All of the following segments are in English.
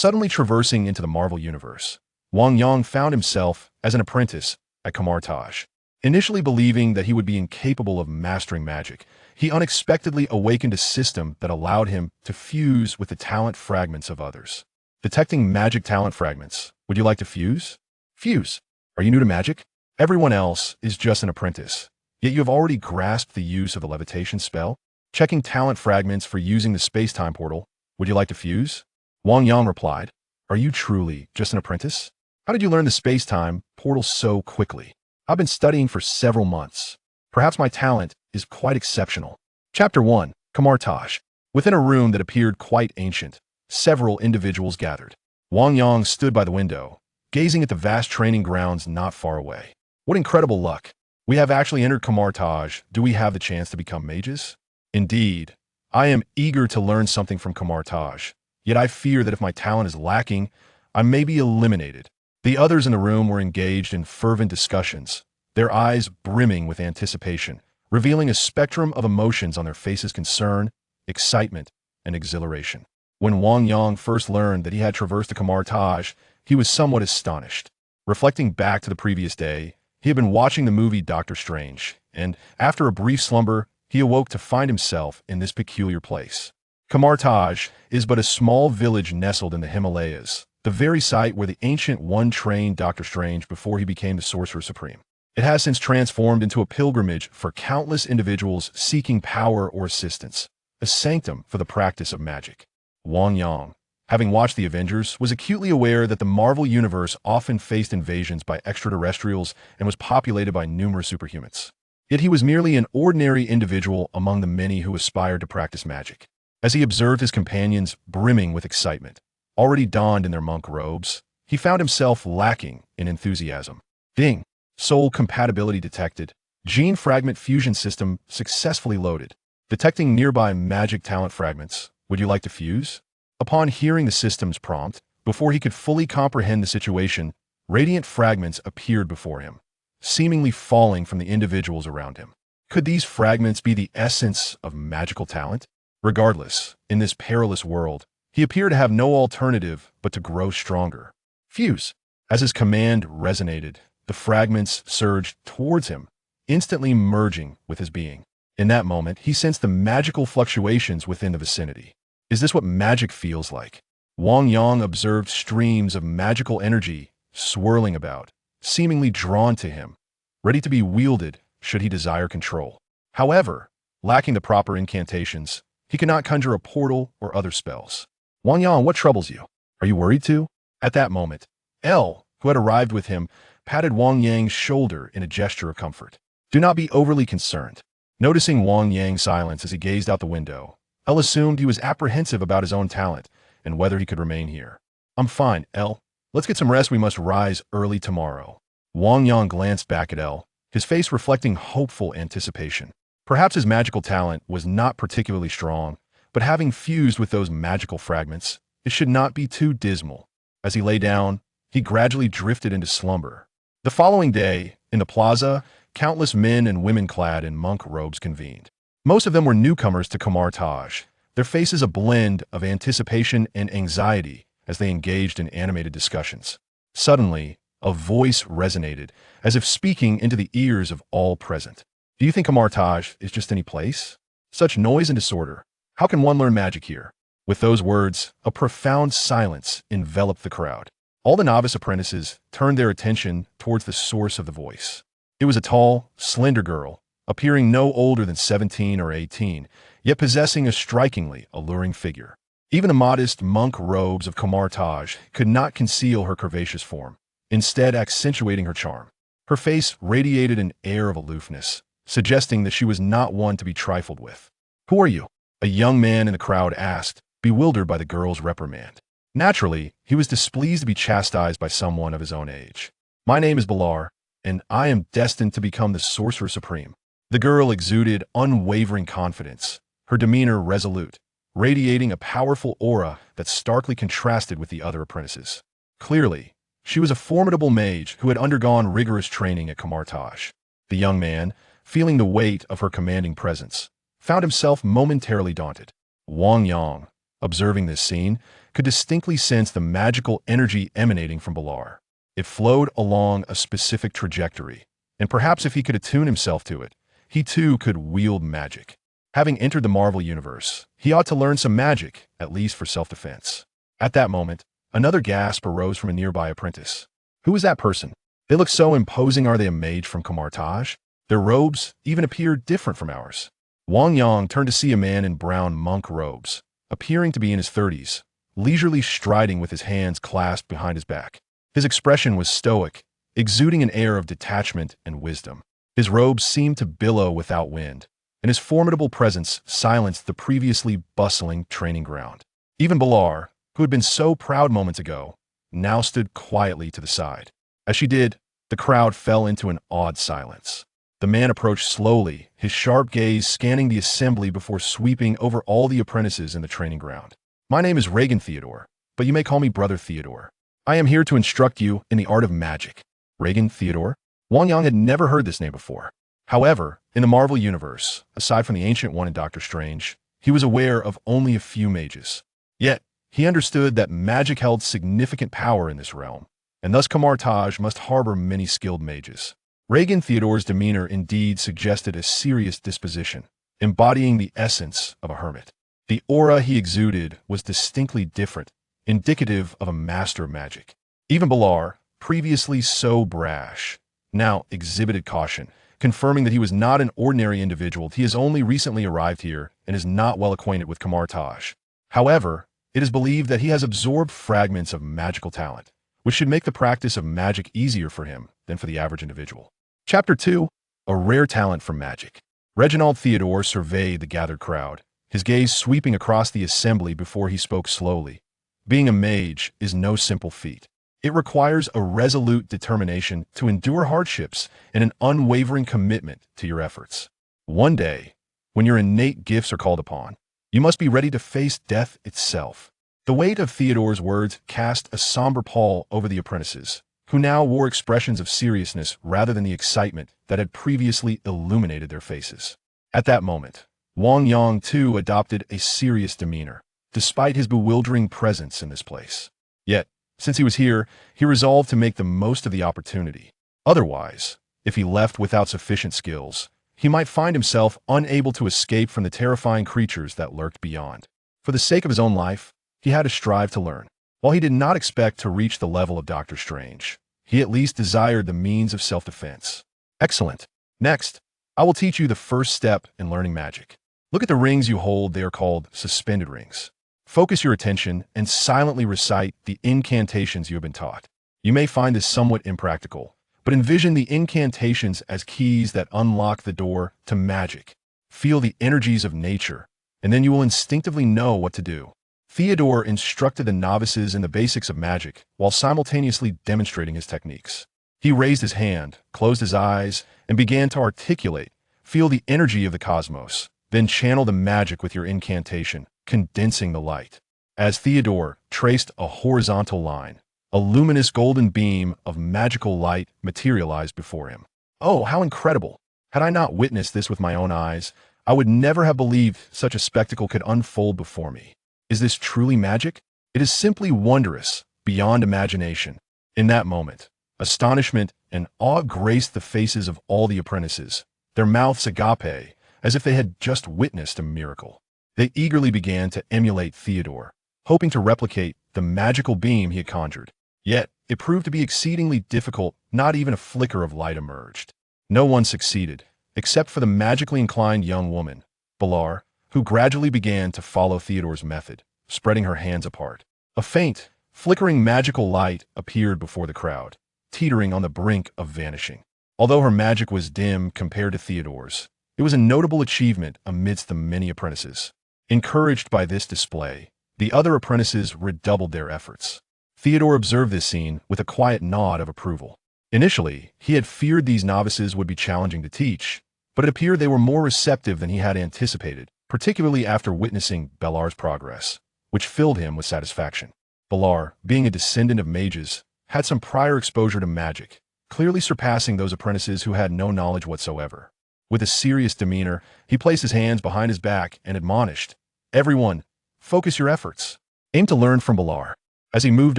Suddenly traversing into the Marvel universe, Wang Yang found himself as an apprentice at Kamar-Taj. Initially believing that he would be incapable of mastering magic, he unexpectedly awakened a system that allowed him to fuse with the talent fragments of others. Detecting magic talent fragments. Would you like to fuse? Fuse. Are you new to magic? Everyone else is just an apprentice, yet you have already grasped the use of a levitation spell? Checking talent fragments for using the spacetime portal. Would you like to fuse? Wang Yang replied, are you truly just an apprentice? How did you learn the spacetime portal so quickly? I've been studying for several months. Perhaps my talent is quite exceptional. Chapter 1. Kamar-Taj. Within a room that appeared quite ancient, several individuals gathered. Wang Yang stood by the window, gazing at the vast training grounds not far away. What incredible luck. We have actually entered Kamar-Taj. Do we have the chance to become mages? Indeed. I am eager to learn something from Kamar-Taj, yet I fear that if my talent is lacking, I may be eliminated. The others in the room were engaged in fervent discussions, their eyes brimming with anticipation, revealing a spectrum of emotions on their faces: concern, excitement, and exhilaration. When Wang Yang first learned that he had traversed the Kamar-Taj, he was somewhat astonished. Reflecting back to the previous day, he had been watching the movie Doctor Strange, and after a brief slumber, he awoke to find himself in this peculiar place. Kamar-Taj is but a small village nestled in the Himalayas, the very site where the Ancient One trained Doctor Strange before he became the Sorcerer Supreme. It has since transformed into a pilgrimage for countless individuals seeking power or assistance, a sanctum for the practice of magic. Wang Yang, having watched the Avengers, was acutely aware that the Marvel universe often faced invasions by extraterrestrials and was populated by numerous superhumans. Yet he was merely an ordinary individual among the many who aspired to practice magic. As he observed his companions brimming with excitement, already donned in their monk robes, he found himself lacking in enthusiasm. Ding! Soul compatibility detected. Gene Fragment Fusion System successfully loaded. Detecting nearby magic talent fragments. Would you like to fuse? Upon hearing the system's prompt, before he could fully comprehend the situation, radiant fragments appeared before him, seemingly falling from the individuals around him. Could these fragments be the essence of magical talent? Regardless, in this perilous world, he appeared to have no alternative but to grow stronger. Fuse! As his command resonated, the fragments surged towards him, instantly merging with his being. In that moment, he sensed the magical fluctuations within the vicinity. Is this what magic feels like? Wang Yang observed streams of magical energy swirling about, seemingly drawn to him, ready to be wielded should he desire control. However, lacking the proper incantations, he could not conjure a portal or other spells. Wang Yang, what troubles you? Are you worried too? At that moment, L, who had arrived with him, patted Wang Yang's shoulder in a gesture of comfort. Do not be overly concerned. Noticing Wang Yang's silence as he gazed out the window, L assumed he was apprehensive about his own talent and whether he could remain here. I'm fine, L. Let's get some rest. We must rise early tomorrow. Wang Yang glanced back at L, his face reflecting hopeful anticipation. Perhaps his magical talent was not particularly strong, but having fused with those magical fragments, it should not be too dismal. As he lay down, he gradually drifted into slumber. The following day, in the plaza, countless men and women clad in monk robes convened. Most of them were newcomers to Kamar-Taj, their faces a blend of anticipation and anxiety as they engaged in animated discussions. Suddenly, a voice resonated, as if speaking into the ears of all present. Do you think Kamar-Taj is just any place? Such noise and disorder. How can one learn magic here? With those words, a profound silence enveloped the crowd. All the novice apprentices turned their attention towards the source of the voice. It was a tall, slender girl, appearing no older than 17 or 18, yet possessing a strikingly alluring figure. Even the modest monk robes of Kamar-Taj could not conceal her curvaceous form, instead accentuating her charm. Her face radiated an air of aloofness, suggesting that she was not one to be trifled with. Who are you? A young man in the crowd asked, bewildered by the girl's reprimand. Naturally, he was displeased to be chastised by someone of his own age. My name is Balar, and I am destined to become the Sorcerer Supreme. The girl exuded unwavering confidence, her demeanor resolute, radiating a powerful aura that starkly contrasted with the other apprentices. Clearly, she was a formidable mage who had undergone rigorous training at Kamar-Taj. The young man, feeling the weight of her commanding presence, found himself momentarily daunted. Wang Yang, observing this scene, could distinctly sense the magical energy emanating from Balar. It flowed along a specific trajectory, and perhaps if he could attune himself to it, he too could wield magic. Having entered the Marvel Universe, he ought to learn some magic, at least for self-defense. At that moment, another gasp arose from a nearby apprentice. Who is that person? They look so imposing. Are they a mage from Kamar-Taj? Their robes even appeared different from ours. Wang Yang turned to see a man in brown monk robes, appearing to be in his 30s, leisurely striding with his hands clasped behind his back. His expression was stoic, exuding an air of detachment and wisdom. His robes seemed to billow without wind, and his formidable presence silenced the previously bustling training ground. Even Balar, who had been so proud moments ago, now stood quietly to the side. As she did, the crowd fell into an awed silence. The man approached slowly, his sharp gaze scanning the assembly before sweeping over all the apprentices in the training ground. My name is Regan Theodore, but you may call me Brother Theodore. I am here to instruct you in the art of magic. Regan Theodore? Wang Yang had never heard this name before. However, in the Marvel Universe, aside from the Ancient One and Doctor Strange, he was aware of only a few mages. Yet, he understood that magic held significant power in this realm, and thus Kamar-Taj must harbor many skilled mages. Regan Theodore's demeanor indeed suggested a serious disposition, embodying the essence of a hermit. The aura he exuded was distinctly different, indicative of a master of magic. Even Balar, previously so brash, now exhibited caution, confirming that he was not an ordinary individual. He has only recently arrived here and is not well acquainted with Kamar-Taj. However, it is believed that he has absorbed fragments of magical talent, which should make the practice of magic easier for him than for the average individual. Chapter 2. A Rare Talent from Magic. Reginald Theodore surveyed the gathered crowd, his gaze sweeping across the assembly before he spoke slowly. Being a mage is no simple feat. It requires a resolute determination to endure hardships and an unwavering commitment to your efforts. One day, when your innate gifts are called upon, you must be ready to face death itself. The weight of Theodore's words cast a somber pall over the apprentices, who now wore expressions of seriousness rather than the excitement that had previously illuminated their faces. At that moment, Wang Yang too adopted a serious demeanor, despite his bewildering presence in this place. Yet, since he was here, he resolved to make the most of the opportunity. Otherwise, if he left without sufficient skills, he might find himself unable to escape from the terrifying creatures that lurked beyond. For the sake of his own life, he had to strive to learn. While he did not expect to reach the level of Doctor Strange, he at least desired the means of self-defense. Excellent. Next, I will teach you the first step in learning magic. Look at the rings you hold. They are called suspended rings. Focus your attention and silently recite the incantations you have been taught. You may find this somewhat impractical, but envision the incantations as keys that unlock the door to magic. Feel the energies of nature, and then you will instinctively know what to do. Theodore instructed the novices in the basics of magic while simultaneously demonstrating his techniques. He raised his hand, closed his eyes, and began to articulate. Feel the energy of the cosmos, then channel the magic with your incantation, condensing the light. As Theodore traced a horizontal line, a luminous golden beam of magical light materialized before him. Oh, how incredible! Had I not witnessed this with my own eyes, I would never have believed such a spectacle could unfold before me. Is this truly magic? It is simply wondrous, beyond imagination. In that moment, astonishment and awe graced the faces of all the apprentices, their mouths agape, as if they had just witnessed a miracle. They eagerly began to emulate Theodore, hoping to replicate the magical beam he had conjured. Yet, it proved to be exceedingly difficult. Not even a flicker of light emerged. No one succeeded, except for the magically inclined young woman, Balar, who gradually began to follow Theodore's method, spreading her hands apart. A faint, flickering magical light appeared before the crowd, teetering on the brink of vanishing. Although her magic was dim compared to Theodore's, it was a notable achievement amidst the many apprentices. Encouraged by this display, the other apprentices redoubled their efforts. Theodore observed this scene with a quiet nod of approval. Initially, he had feared these novices would be challenging to teach, but it appeared they were more receptive than he had anticipated, particularly after witnessing Balar's progress, which filled him with satisfaction. Balar, being a descendant of mages, had some prior exposure to magic, clearly surpassing those apprentices who had no knowledge whatsoever. With a serious demeanor, he placed his hands behind his back and admonished, "Everyone, Focus your efforts. Aim to learn from Balar. As he moved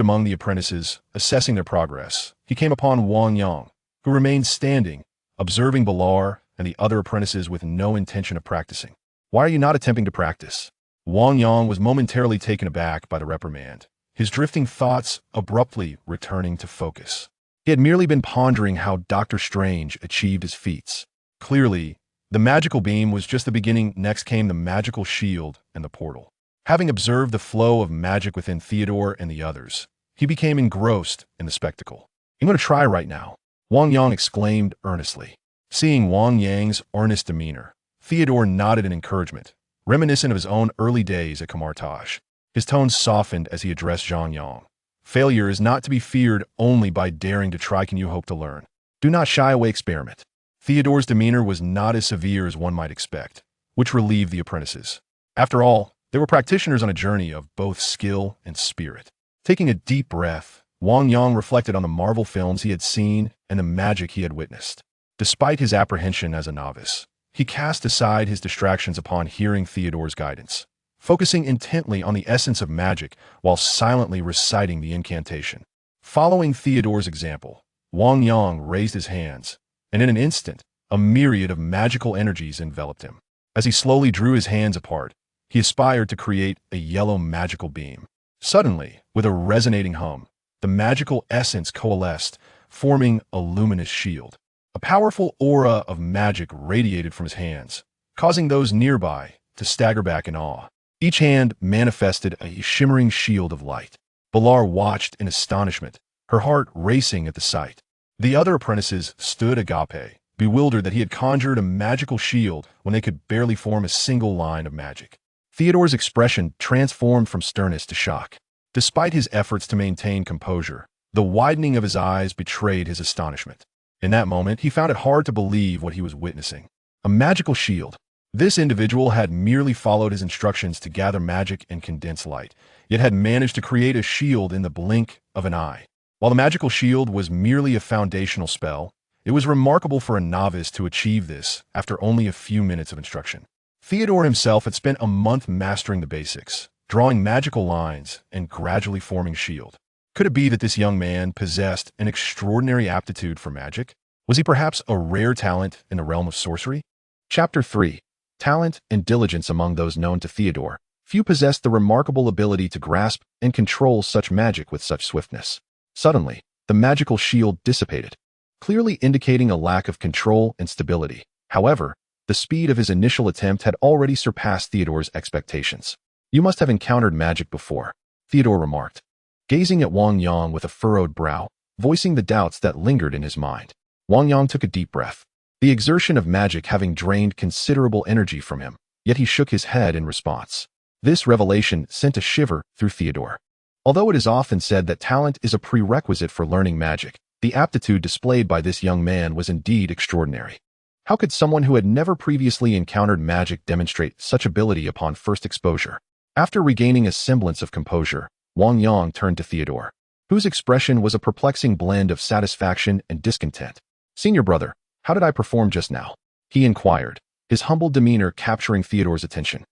among the apprentices, assessing their progress, he came upon Wang Yang, who remained standing, observing Balar and the other apprentices with no intention of practicing. Why are you not attempting to practice? Wang Yang was momentarily taken aback by the reprimand, his drifting thoughts abruptly returning to focus. He had merely been pondering how Dr. Strange achieved his feats. Clearly, the magical beam was just the beginning. Next came the magical shield and the portal. Having observed the flow of magic within Theodore and the others, he became engrossed in the spectacle. "I'm going to try right now," Wang Yang exclaimed earnestly. Seeing Wang Yang's earnest demeanor, Theodore nodded in encouragement, reminiscent of his own early days at Kamar-Taj. His tone softened as he addressed Zhang Yang. "Failure is not to be feared only by daring to try. Can you hope to learn? Do not shy away, experiment." Theodore's demeanor was not as severe as one might expect, which relieved the apprentices. After all, they were practitioners on a journey of both skill and spirit. Taking a deep breath, Wang Yang reflected on the Marvel films he had seen and the magic he had witnessed. Despite his apprehension as a novice, he cast aside his distractions upon hearing Theodore's guidance, focusing intently on the essence of magic while silently reciting the incantation. Following Theodore's example, Wang Yang raised his hands, and in an instant, a myriad of magical energies enveloped him. As he slowly drew his hands apart, he aspired to create a yellow magical beam. Suddenly, with a resonating hum, the magical essence coalesced, forming a luminous shield. A powerful aura of magic radiated from his hands, causing those nearby to stagger back in awe. Each hand manifested a shimmering shield of light. Balar watched in astonishment, her heart racing at the sight. The other apprentices stood agape, bewildered that he had conjured a magical shield when they could barely form a single line of magic. Theodore's expression transformed from sternness to shock. Despite his efforts to maintain composure, the widening of his eyes betrayed his astonishment. In that moment, he found it hard to believe what he was witnessing. A magical shield. This individual had merely followed his instructions to gather magic and condense light, yet had managed to create a shield in the blink of an eye. While the magical shield was merely a foundational spell, it was remarkable for a novice to achieve this after only a few minutes of instruction. Theodore himself had spent a month mastering the basics, drawing magical lines and gradually forming a shield. Could it be that this young man possessed an extraordinary aptitude for magic? Was he perhaps a rare talent in the realm of sorcery? Chapter 3. Talent and diligence among those known to Theodore. Few possessed the remarkable ability to grasp and control such magic with such swiftness. Suddenly, the magical shield dissipated, clearly indicating a lack of control and stability. However, the speed of his initial attempt had already surpassed Theodore's expectations. "You must have encountered magic before," Theodore remarked, gazing at Wang Yang with a furrowed brow, voicing the doubts that lingered in his mind. Wang Yang took a deep breath, the exertion of magic having drained considerable energy from him, yet he shook his head in response. This revelation sent a shiver through Theodore. Although it is often said that talent is a prerequisite for learning magic, the aptitude displayed by this young man was indeed extraordinary. How could someone who had never previously encountered magic demonstrate such ability upon first exposure? After regaining a semblance of composure, Wang Yang turned to Theodore, whose expression was a perplexing blend of satisfaction and discontent. "Senior brother, how did I perform just now?" he inquired, his humble demeanor capturing Theodore's attention.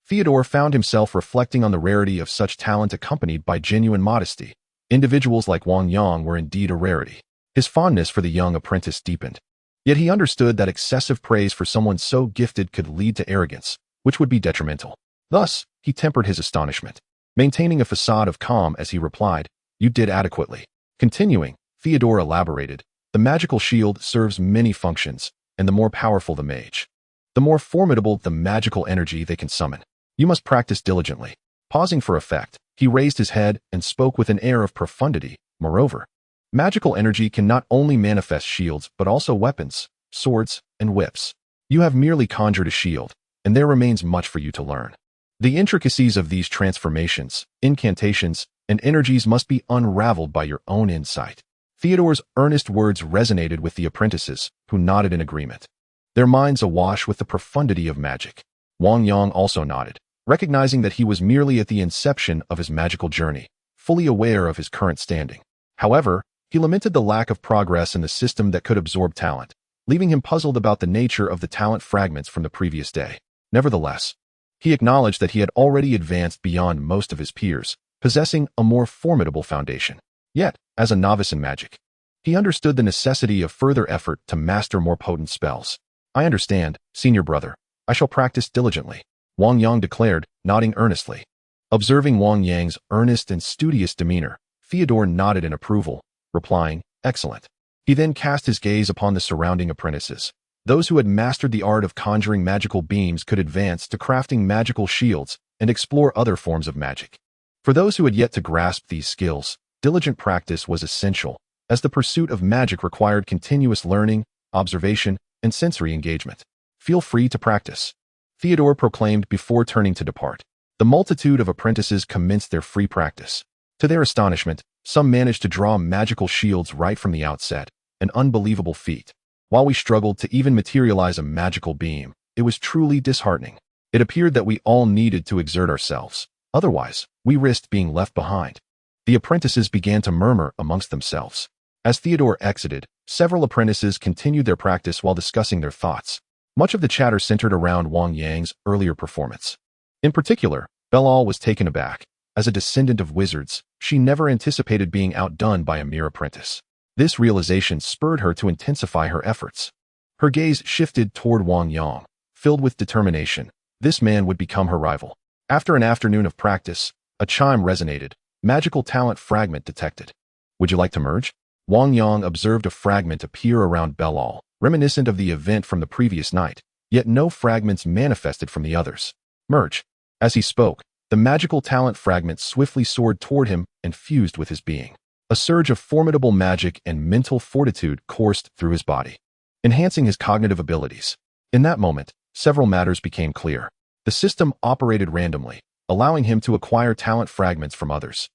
Theodore found himself reflecting on the rarity of such talent accompanied by genuine modesty. Individuals like Wang Yang were indeed a rarity. His fondness for the young apprentice deepened. Yet he understood that excessive praise for someone so gifted could lead to arrogance, which would be detrimental. Thus, he tempered his astonishment, maintaining a facade of calm as he replied, "You did adequately." Continuing, Theodore elaborated, "The magical shield serves many functions, and the more powerful the mage, the more formidable the magical energy they can summon. You must practice diligently." Pausing for effect, he raised his head and spoke with an air of profundity. "Moreover, magical energy can not only manifest shields but also weapons, swords, and whips. You have merely conjured a shield, and there remains much for you to learn. The intricacies of these transformations, incantations, and energies must be unraveled by your own insight." Theodore's earnest words resonated with the apprentices, who nodded in agreement, their minds awash with the profundity of magic. Wang Yang also nodded, recognizing that he was merely at the inception of his magical journey, fully aware of his current standing. However, he lamented the lack of progress in the system that could absorb talent, leaving him puzzled about the nature of the talent fragments from the previous day. Nevertheless, He acknowledged that he had already advanced beyond most of his peers, possessing a more formidable foundation. Yet, as a novice in magic, he understood the necessity of further effort to master more potent spells. I understand, senior brother. I shall practice diligently, Wang Yang declared, nodding earnestly. Observing Wang Yang's earnest and studious demeanor, Theodore nodded in approval, replying, "Excellent." He then cast his gaze upon the surrounding apprentices. Those who had mastered the art of conjuring magical beams could advance to crafting magical shields and explore other forms of magic. For those who had yet to grasp these skills, diligent practice was essential, as the pursuit of magic required continuous learning, observation, and sensory engagement. "Feel free to practice," Theodore proclaimed before turning to depart. The multitude of apprentices commenced their free practice. To their astonishment, some managed to draw magical shields right from the outset, an unbelievable feat. While we struggled to even materialize a magical beam, it was truly disheartening. It appeared that we all needed to exert ourselves. Otherwise, we risked being left behind. The apprentices began to murmur amongst themselves. As Theodore exited, several apprentices continued their practice while discussing their thoughts. Much of the chatter centered around Wang Yang's earlier performance. In particular, Belal was taken aback. As a descendant of wizards, she never anticipated being outdone by a mere apprentice. This realization spurred her to intensify her efforts. Her gaze shifted toward Wang Yang. Filled with determination, this man would become her rival. After an afternoon of practice, a chime resonated. Magical talent fragment detected. "Would you like to merge?" Wang Yang observed a fragment appear around Belal, reminiscent of the event from the previous night, yet no fragments manifested from the others. "Merge." As he spoke, the magical talent fragment swiftly soared toward him and fused with his being. A surge of formidable magic and mental fortitude coursed through his body, enhancing his cognitive abilities. In that moment, several matters became clear. The system operated randomly, allowing him to acquire talent fragments from others.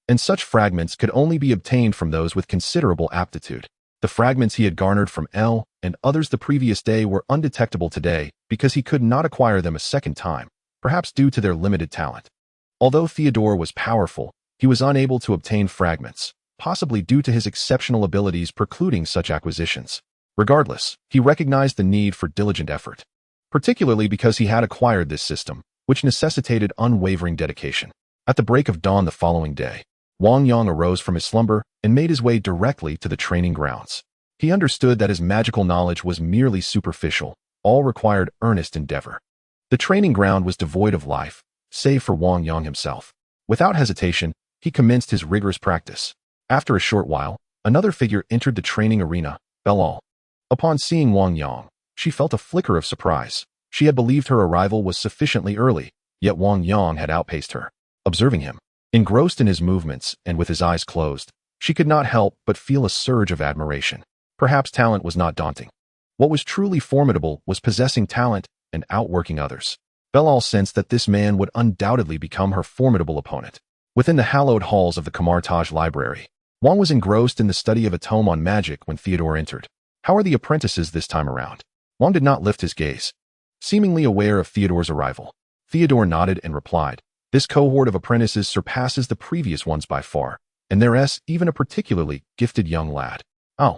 And such fragments could only be obtained from those with considerable aptitude. The fragments he had garnered from L and others the previous day were undetectable today because he could not acquire them a second time, perhaps due to their limited talent. Although Theodore was powerful, he was unable to obtain fragments, possibly due to his exceptional abilities precluding such acquisitions. Regardless, he recognized the need for diligent effort, particularly because he had acquired this system, which necessitated unwavering dedication. At the break of dawn the following day, Wang Yang arose from his slumber and made his way directly to the training grounds. He understood that his magical knowledge was merely superficial, all required earnest endeavor. The training ground was devoid of life, save for Wang Yang himself. Without hesitation, he commenced his rigorous practice. After a short while, another figure entered the training arena, Belal. Upon seeing Wang Yang, she felt a flicker of surprise. She had believed her arrival was sufficiently early, yet Wang Yang had outpaced her. Observing him, engrossed in his movements and with his eyes closed, she could not help but feel a surge of admiration. Perhaps talent was not daunting. What was truly formidable was possessing talent and outworking others. Belal sensed that this man would undoubtedly become her formidable opponent. Within the hallowed halls of the Kamar-Taj library, Wang was engrossed in the study of a tome on magic when Theodore entered. "How are the apprentices this time around?" Wang did not lift his gaze. Seemingly aware of Theodore's arrival, Theodore nodded and replied, "This cohort of apprentices surpasses the previous ones by far, and there's even a particularly gifted young lad." "Oh,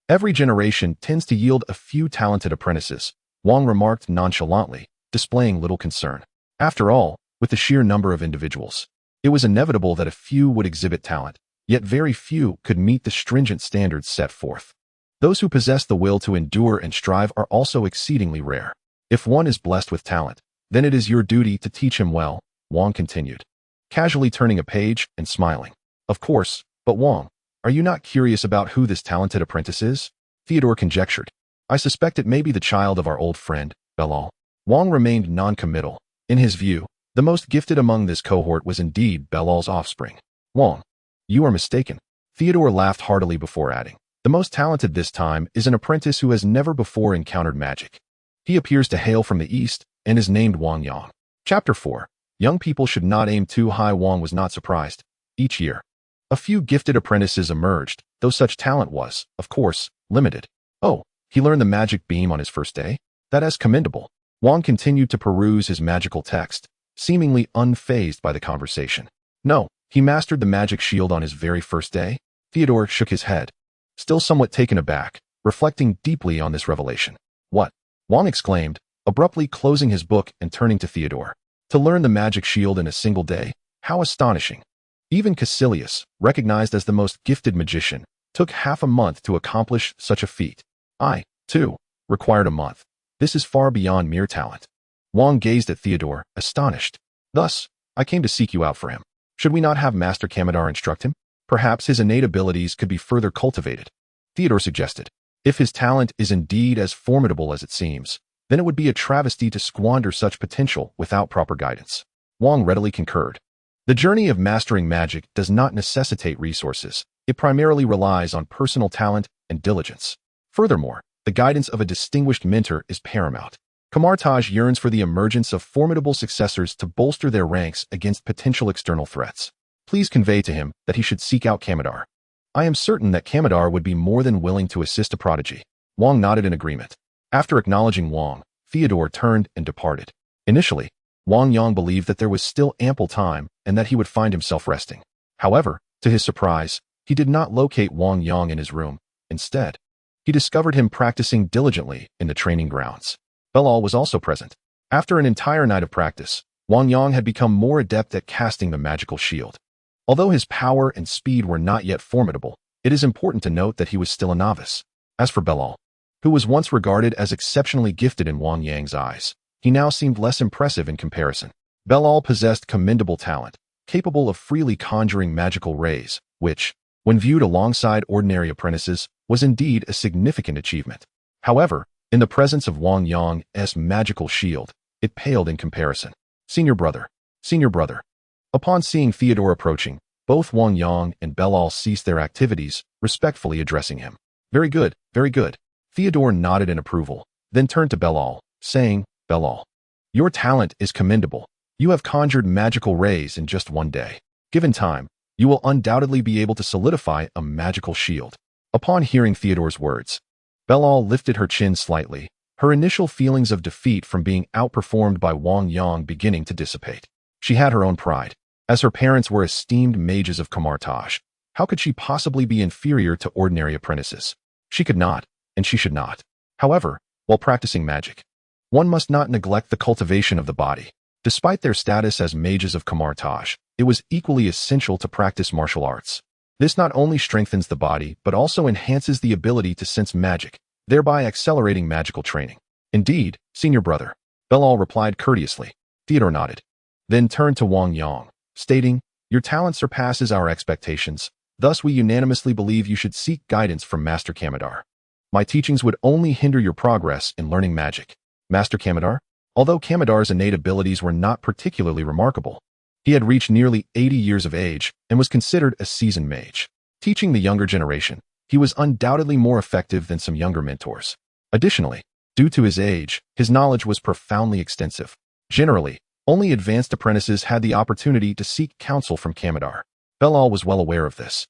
every generation tends to yield a few talented apprentices," Wang remarked nonchalantly, displaying little concern. After all, with the sheer number of individuals, it was inevitable that a few would exhibit talent, yet very few could meet the stringent standards set forth. Those who possess the will to endure and strive are also exceedingly rare. If one is blessed with talent, then it is your duty to teach him well, Wang continued, casually turning a page and smiling. "Of course, but Wang, are you not curious about who this talented apprentice is?" Theodore conjectured. "I suspect it may be the child of our old friend, Belal." Wang remained non-committal. In his view, the most gifted among this cohort was indeed Belal's offspring. "Wang, you are mistaken." Theodore laughed heartily before adding, "The most talented this time is an apprentice who has never before encountered magic. He appears to hail from the east and is named Wang Yang." Chapter 4. Young people should not aim too high. Wang was not surprised. Each year, a few gifted apprentices emerged, though such talent was, of course, limited. "Oh, he learned the magic beam on his first day? That is commendable." Wang continued to peruse his magical text, seemingly unfazed by the conversation. "No, he mastered the magic shield on his very first day?" Theodore shook his head, still somewhat taken aback, reflecting deeply on this revelation. "What?" Wang exclaimed, abruptly closing his book and turning to Theodore. To learn the magic shield in a single day, how astonishing. Even Caecilius, recognized as the most gifted magician, took half a month to accomplish such a feat. I, too, required a month. This is far beyond mere talent. Wang gazed at Theodore, astonished. Thus, I came to seek you out for him. Should we not have Master Kamar-Taj instruct him? Perhaps his innate abilities could be further cultivated. Theodore suggested. If his talent is indeed as formidable as it seems, then it would be a travesty to squander such potential without proper guidance. Wang readily concurred. The journey of mastering magic does not necessitate resources. It primarily relies on personal talent and diligence. Furthermore, the guidance of a distinguished mentor is paramount. Kamar-Taj yearns for the emergence of formidable successors to bolster their ranks against potential external threats. Please convey to him that he should seek out Kamar-Taj. I am certain that Kamar-Taj would be more than willing to assist a prodigy. Wang nodded in agreement. After acknowledging Wang, Theodore turned and departed. Initially, Wang Yang believed that there was still ample time and that he would find himself resting. However, to his surprise, he did not locate Wang Yang in his room. Instead, he discovered him practicing diligently in the training grounds. Belal was also present. After an entire night of practice, Wang Yang had become more adept at casting the magical shield. Although his power and speed were not yet formidable, it is important to note that he was still a novice. As for Belal, who was once regarded as exceptionally gifted in Wang Yang's eyes, he now seemed less impressive in comparison. Belal possessed commendable talent, capable of freely conjuring magical rays, which, when viewed alongside ordinary apprentices, was indeed a significant achievement. However, in the presence of Wang Yang's magical shield, it paled in comparison. Senior brother. Upon seeing Theodore approaching, both Wang Yang and Belal ceased their activities, respectfully addressing him. Very good, very good. Theodore nodded in approval, then turned to Belal, saying, Belal, your talent is commendable. You have conjured magical rays in just one day. Given time, you will undoubtedly be able to solidify a magical shield. Upon hearing Theodore's words, Belal lifted her chin slightly, her initial feelings of defeat from being outperformed by Wang Yang beginning to dissipate. She had her own pride. As her parents were esteemed mages of Kamar-Taj, how could she possibly be inferior to ordinary apprentices? She could not, and she should not. However, while practicing magic, one must not neglect the cultivation of the body. Despite their status as mages of Kamar-Taj, it was equally essential to practice martial arts. This not only strengthens the body, but also enhances the ability to sense magic, thereby accelerating magical training. Indeed, senior brother, Belal replied courteously. Theodore nodded, then turned to Wang Yang, stating, your talent surpasses our expectations, thus we unanimously believe you should seek guidance from Master Kamar-Taj. My teachings would only hinder your progress in learning magic. Master Kamar-Taj? Although Kamar-Taj's innate abilities were not particularly remarkable, he had reached nearly 80 years of age and was considered a seasoned mage. Teaching the younger generation, he was undoubtedly more effective than some younger mentors. Additionally, due to his age, his knowledge was profoundly extensive. Generally, only advanced apprentices had the opportunity to seek counsel from Kamar-Taj. Belal was well aware of this,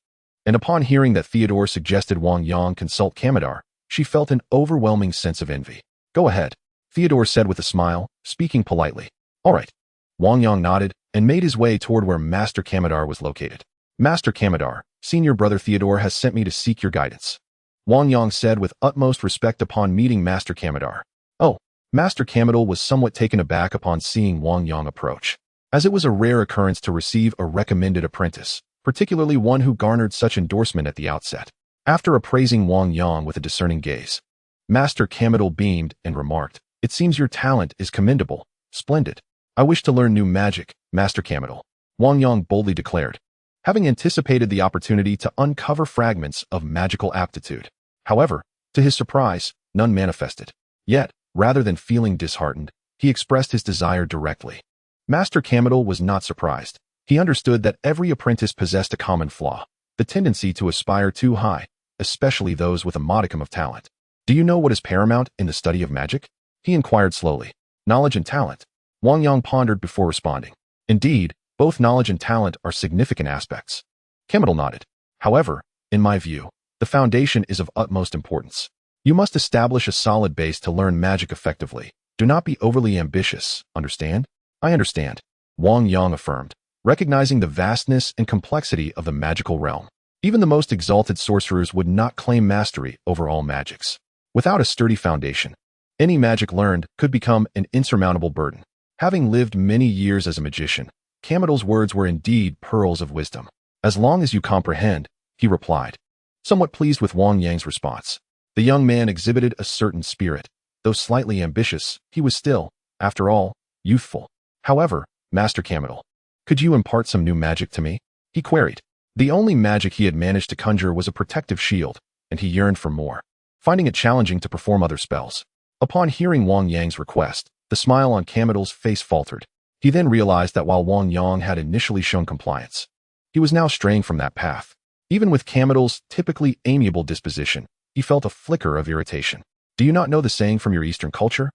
and upon hearing that Theodore suggested Wang Yang consult Kamar-Taj, she felt an overwhelming sense of envy. Go ahead, Theodore said with a smile, speaking politely. All right. Wang Yang nodded and made his way toward where Master Kamar-Taj was located. Master Kamar-Taj, senior brother Theodore has sent me to seek your guidance, Wang Yang said with utmost respect upon meeting Master Kamar-Taj. Oh, Master Kamar-Taj was somewhat taken aback upon seeing Wang Yang approach, as it was a rare occurrence to receive a recommended apprentice, particularly one who garnered such endorsement at the outset. After appraising Wang Yang with a discerning gaze, Master Kamar-Taj beamed and remarked, it seems your talent is commendable. Splendid. I wish to learn new magic, Master Kamar-Taj, Wang Yang boldly declared, having anticipated the opportunity to uncover fragments of magical aptitude. However, to his surprise, none manifested. Yet, rather than feeling disheartened, he expressed his desire directly. Master Kamar-Taj was not surprised. He understood that every apprentice possessed a common flaw, the tendency to aspire too high, especially those with a modicum of talent. Do you know what is paramount in the study of magic? He inquired slowly. Knowledge and talent. Wang Yang pondered before responding. Indeed, both knowledge and talent are significant aspects. Kamar-Taj nodded. However, in my view, the foundation is of utmost importance. You must establish a solid base to learn magic effectively. Do not be overly ambitious, understand? I understand, Wang Yang affirmed, recognizing the vastness and complexity of the magical realm. Even the most exalted sorcerers would not claim mastery over all magics. Without a sturdy foundation, any magic learned could become an insurmountable burden. Having lived many years as a magician, Kamitel's words were indeed pearls of wisdom. As long as you comprehend, he replied, somewhat pleased with Wang Yang's response. The young man exhibited a certain spirit. Though slightly ambitious, he was still, after all, youthful. However, Master Kamitel, could you impart some new magic to me? He queried. The only magic he had managed to conjure was a protective shield, and he yearned for more, finding it challenging to perform other spells. Upon hearing Wang Yang's request, the smile on Kamitel's face faltered. He then realized that while Wang Yang had initially shown compliance, he was now straying from that path. Even with Kamitel's typically amiable disposition, he felt a flicker of irritation. Do you not know the saying from your Eastern culture?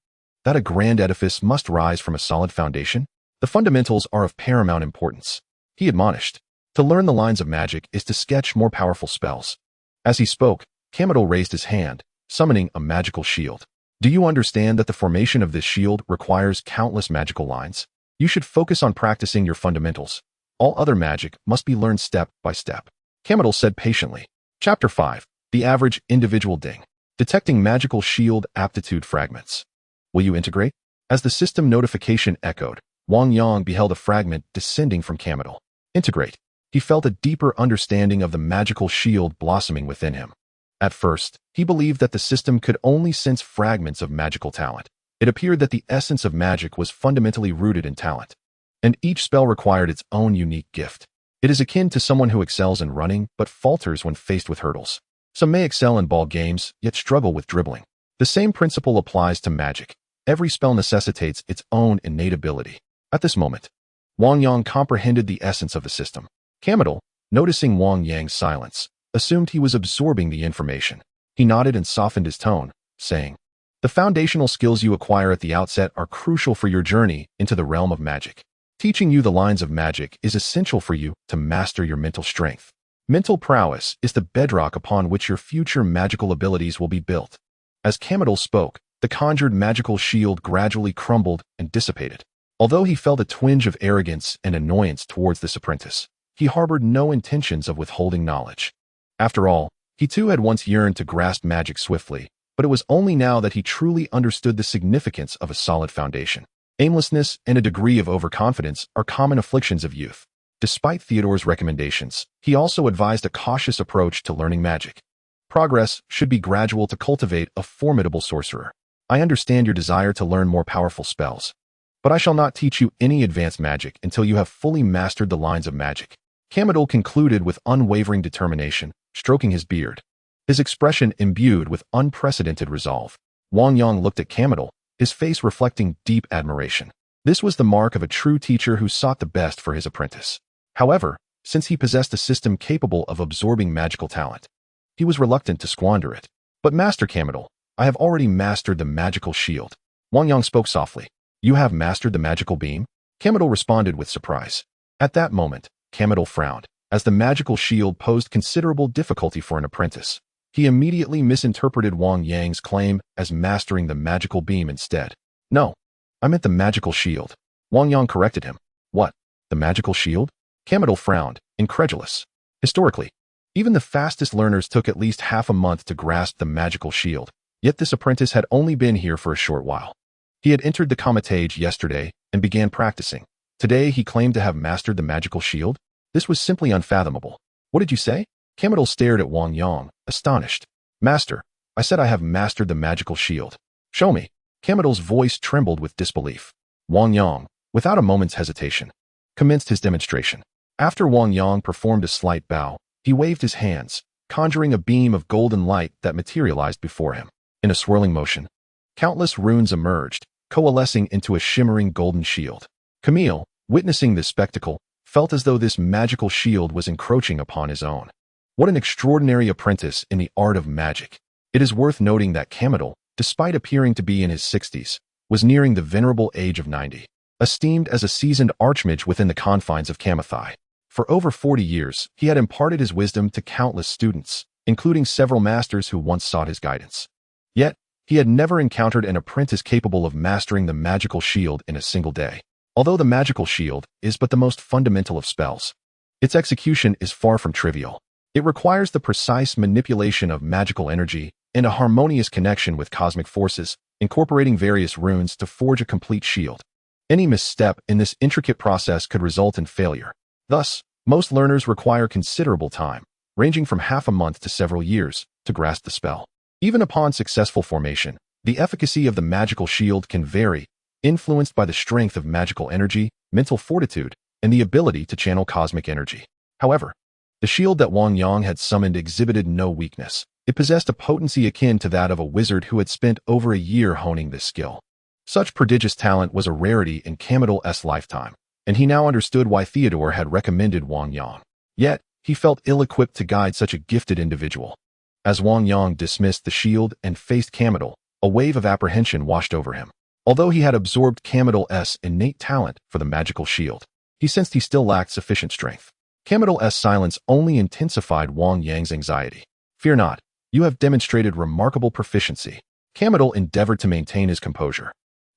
That a grand edifice must rise from a solid foundation? The fundamentals are of paramount importance, he admonished. To learn the lines of magic is to sketch more powerful spells. As he spoke, Kamitel raised his hand, summoning a magical shield. Do you understand that the formation of this shield requires countless magical lines? You should focus on practicing your fundamentals. All other magic must be learned step by step. Kamitel said patiently. Chapter 5. The Average Individual Ding. Detecting Magical Shield Aptitude Fragments. Will you integrate? As the system notification echoed, Wang Yang beheld a fragment descending from Kamitel. Integrate. He felt a deeper understanding of the magical shield blossoming within him. At first, he believed that the system could only sense fragments of magical talent. It appeared that the essence of magic was fundamentally rooted in talent, and each spell required its own unique gift. It is akin to someone who excels in running but falters when faced with hurdles. Some may excel in ball games, yet struggle with dribbling. The same principle applies to magic. Every spell necessitates its own innate ability. At this moment, Wang Yang comprehended the essence of the system. Kamitel, noticing Wang Yang's silence, assumed he was absorbing the information. He nodded and softened his tone, saying, the foundational skills you acquire at the outset are crucial for your journey into the realm of magic. Teaching you the lines of magic is essential for you to master your mental strength. Mental prowess is the bedrock upon which your future magical abilities will be built. As Kamitel spoke, the conjured magical shield gradually crumbled and dissipated. Although he felt a twinge of arrogance and annoyance towards this apprentice, he harbored no intentions of withholding knowledge. After all, he too had once yearned to grasp magic swiftly, but it was only now that he truly understood the significance of a solid foundation. Aimlessness and a degree of overconfidence are common afflictions of youth. Despite Theodore's recommendations, he also advised a cautious approach to learning magic. Progress should be gradual to cultivate a formidable sorcerer. I understand your desire to learn more powerful spells, but I shall not teach you any advanced magic until you have fully mastered the lines of magic. Kamitel concluded with unwavering determination, stroking his beard, his expression imbued with unprecedented resolve. Wang Yang looked at Kamitel, his face reflecting deep admiration. This was the mark of a true teacher who sought the best for his apprentice. However, since he possessed a system capable of absorbing magical talent, he was reluctant to squander it. But Master Kamitel, I have already mastered the magical shield. Wang Yang spoke softly. You have mastered the magical beam? Kamitel responded with surprise. At that moment, Kamitel frowned, as the magical shield posed considerable difficulty for an apprentice. He immediately misinterpreted Wang Yang's claim as mastering the magical beam instead. No, I meant the magical shield. Wang Yang corrected him. What? The magical shield? Kamitel frowned, incredulous. Historically, even the fastest learners took at least half a month to grasp the magical shield, yet this apprentice had only been here for a short while. He had entered the Kamar-Taj yesterday and began practicing. Today he claimed to have mastered the magical shield? This was simply unfathomable. What did you say? Kamitel stared at Wang Yang, astonished. Master, I said I have mastered the magical shield. Show me. Kamitel's voice trembled with disbelief. Wang Yang, without a moment's hesitation, commenced his demonstration. After Wang Yang performed a slight bow, he waved his hands, conjuring a beam of golden light that materialized before him. In a swirling motion, countless runes emerged, coalescing into a shimmering golden shield. Camille, witnessing this spectacle, felt as though this magical shield was encroaching upon his own. What an extraordinary apprentice in the art of magic. It is worth noting that Kamitel, despite appearing to be in his 60s, was nearing the venerable age of 90. Esteemed as a seasoned archmage within the confines of Kamar-Taj, for over 40 years, he had imparted his wisdom to countless students, including several masters who once sought his guidance. Yet, he had never encountered an apprentice capable of mastering the magical shield in a single day. Although the magical shield is but the most fundamental of spells, its execution is far from trivial. It requires the precise manipulation of magical energy and a harmonious connection with cosmic forces, incorporating various runes to forge a complete shield. Any misstep in this intricate process could result in failure. Thus, most learners require considerable time, ranging from half a month to several years, to grasp the spell. Even upon successful formation, the efficacy of the magical shield can vary, influenced by the strength of magical energy, mental fortitude, and the ability to channel cosmic energy. However, the shield that Wang Yang had summoned exhibited no weakness. It possessed a potency akin to that of a wizard who had spent over a year honing this skill. Such prodigious talent was a rarity in Kamar-Taj's lifetime, and he now understood why Theodore had recommended Wang Yang. Yet, he felt ill-equipped to guide such a gifted individual. As Wang Yang dismissed the shield and faced Kamar-Taj, a wave of apprehension washed over him. Although he had absorbed Kamar-Taj's innate talent for the magical shield, he sensed he still lacked sufficient strength. Kamar-Taj's silence only intensified Wang Yang's anxiety. "Fear not, you have demonstrated remarkable proficiency." Kamar-Taj endeavored to maintain his composure,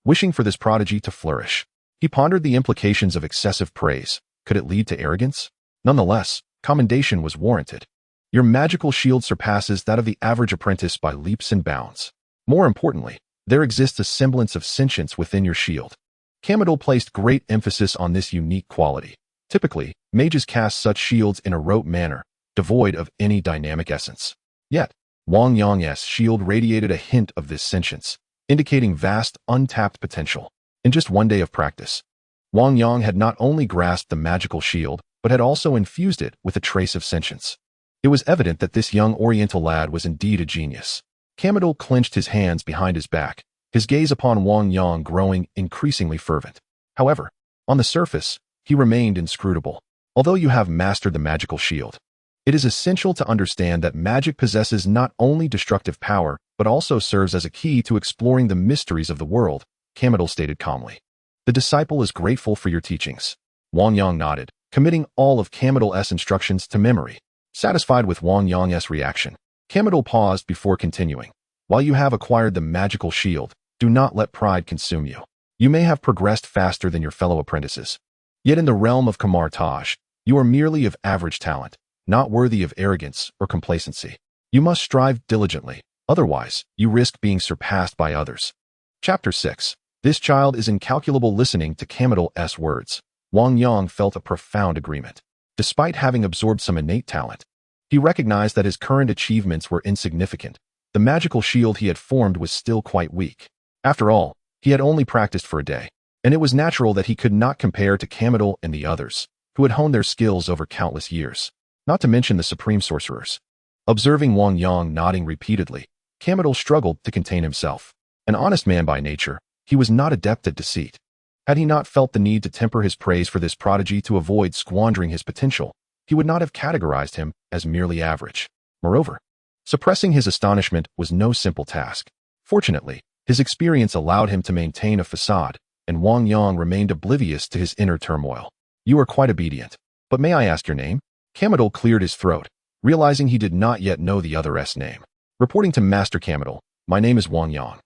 wishing for this prodigy to flourish. He pondered the implications of excessive praise. Could it lead to arrogance? Nonetheless, commendation was warranted. "Your magical shield surpasses that of the average apprentice by leaps and bounds. More importantly, there exists a semblance of sentience within your shield." Kamar-Taj placed great emphasis on this unique quality. Typically, mages cast such shields in a rote manner, devoid of any dynamic essence. Yet, Wang Yang's shield radiated a hint of this sentience, indicating vast, untapped potential. In just one day of practice, Wang Yang had not only grasped the magical shield, but had also infused it with a trace of sentience. It was evident that this young Oriental lad was indeed a genius. Kamar-Taj clenched his hands behind his back, his gaze upon Wang Yang growing increasingly fervent. However, on the surface, he remained inscrutable. "Although you have mastered the magical shield, it is essential to understand that magic possesses not only destructive power, but also serves as a key to exploring the mysteries of the world," Kamar-Taj stated calmly. "The disciple is grateful for your teachings." Wang Yang nodded, committing all of Kamar-Taj's instructions to memory. Satisfied with Wang Yang's reaction, Kamar-Taj paused before continuing. "While you have acquired the magical shield, do not let pride consume you. You may have progressed faster than your fellow apprentices. Yet in the realm of Kamar-Taj, you are merely of average talent, not worthy of arrogance or complacency. You must strive diligently, otherwise you risk being surpassed by others." Chapter 6. This child is incalculable. Listening to Kamar-Taj's words, Wang Yang felt a profound agreement. Despite having absorbed some innate talent, he recognized that his current achievements were insignificant. The magical shield he had formed was still quite weak. After all, he had only practiced for a day, and it was natural that he could not compare to Kamar-Taj and the others, who had honed their skills over countless years, not to mention the supreme sorcerers. Observing Wang Yang nodding repeatedly, Kamar-Taj struggled to contain himself. An honest man by nature, he was not adept at deceit. Had he not felt the need to temper his praise for this prodigy to avoid squandering his potential, he would not have categorized him as merely average. Moreover, suppressing his astonishment was no simple task. Fortunately, his experience allowed him to maintain a facade, and Wang Yang remained oblivious to his inner turmoil. "You are quite obedient, but may I ask your name?" Kamar-Taj cleared his throat, realizing he did not yet know the other's name. Reporting to Master Kamar-Taj, "My name is Wang Yang."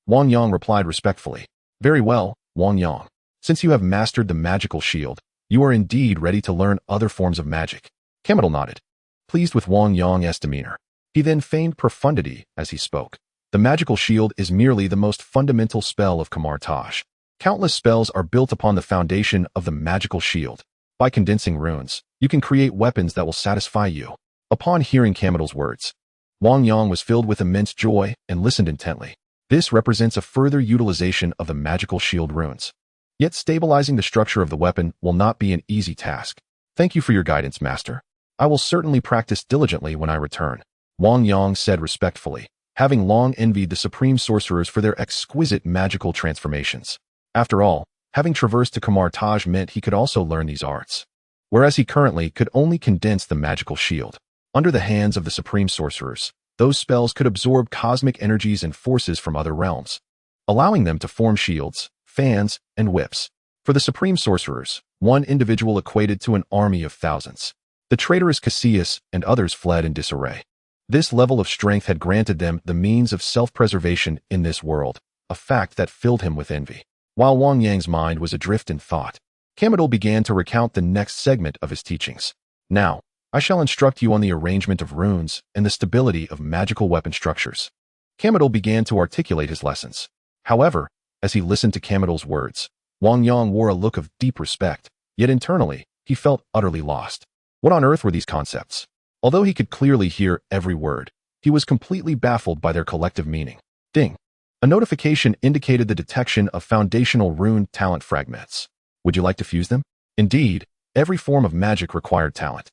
Wang Yang replied respectfully. "Very well, Wang Yang. Since you have mastered the magical shield, you are indeed ready to learn other forms of magic." Kamar-Taj nodded, pleased with Wang Yang's demeanor. He then feigned profundity as he spoke. "The magical shield is merely the most fundamental spell of Kamar-Taj. Countless spells are built upon the foundation of the magical shield. By condensing runes, you can create weapons that will satisfy you." Upon hearing Kamar-Taj's words, Wang Yang was filled with immense joy and listened intently. This represents a further utilization of the magical shield runes. Yet stabilizing the structure of the weapon will not be an easy task. "Thank you for your guidance, Master. I will certainly practice diligently when I return," Wang Yang said respectfully, having long envied the supreme sorcerers for their exquisite magical transformations. After all, having traversed to Kamar-Taj meant he could also learn these arts, whereas he currently could only condense the magical shield. Under the hands of the supreme sorcerers, those spells could absorb cosmic energies and forces from other realms, allowing them to form shields, fans, and whips. For the supreme sorcerers, one individual equated to an army of thousands. The traitorous Cassius and others fled in disarray. This level of strength had granted them the means of self-preservation in this world, a fact that filled him with envy. While Wang Yang's mind was adrift in thought, Kamar-Taj began to recount the next segment of his teachings. "Now, I shall instruct you on the arrangement of runes and the stability of magical weapon structures." Kamar-Taj began to articulate his lessons. However, as he listened to Kamar-Taj's words, Wang Yang wore a look of deep respect, yet internally, he felt utterly lost. What on earth were these concepts? Although he could clearly hear every word, he was completely baffled by their collective meaning. Ding! A notification indicated the detection of foundational rune talent fragments. Would you like to fuse them? Indeed, every form of magic required talent.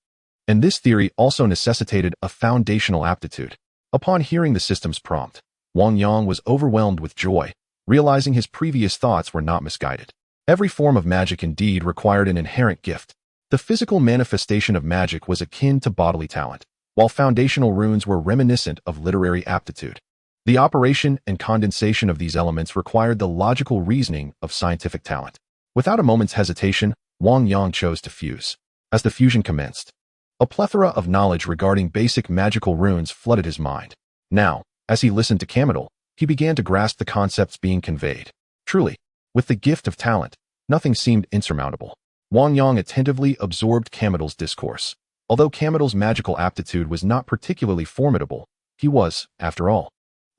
And this theory also necessitated a foundational aptitude. Upon hearing the system's prompt, Wang Yang was overwhelmed with joy, realizing his previous thoughts were not misguided. Every form of magic indeed required an inherent gift. The physical manifestation of magic was akin to bodily talent, while foundational runes were reminiscent of literary aptitude. The operation and condensation of these elements required the logical reasoning of scientific talent. Without a moment's hesitation, Wang Yang chose to fuse. As the fusion commenced, a plethora of knowledge regarding basic magical runes flooded his mind. Now, as he listened to Kamar-Taj, he began to grasp the concepts being conveyed. Truly, with the gift of talent, nothing seemed insurmountable. Wang Yang attentively absorbed Kamar-Taj's discourse. Although Kamar-Taj's magical aptitude was not particularly formidable, he was, after all,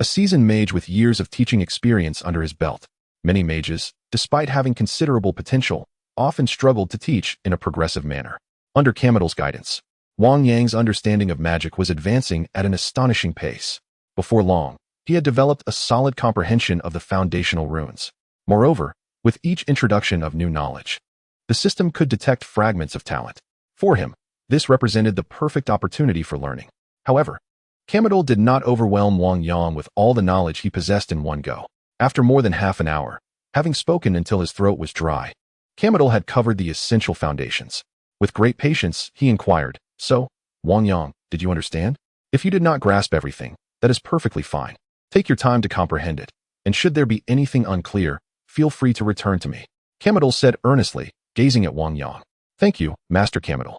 a seasoned mage with years of teaching experience under his belt. Many mages, despite having considerable potential, often struggled to teach in a progressive manner. Under Kamar-Taj's guidance, Wang Yang's understanding of magic was advancing at an astonishing pace. Before long, he had developed a solid comprehension of the foundational runes. Moreover, with each introduction of new knowledge, the system could detect fragments of talent. For him, this represented the perfect opportunity for learning. However, Kamar-Taj did not overwhelm Wang Yang with all the knowledge he possessed in one go. After more than half an hour, having spoken until his throat was dry, Kamar-Taj had covered the essential foundations. With great patience, he inquired, "So, Wang Yang, did you understand? If you did not grasp everything, that is perfectly fine. Take your time to comprehend it, and should there be anything unclear, feel free to return to me," Kamar-Taj said earnestly, gazing at Wang Yang. "Thank you, Master Kamar-Taj,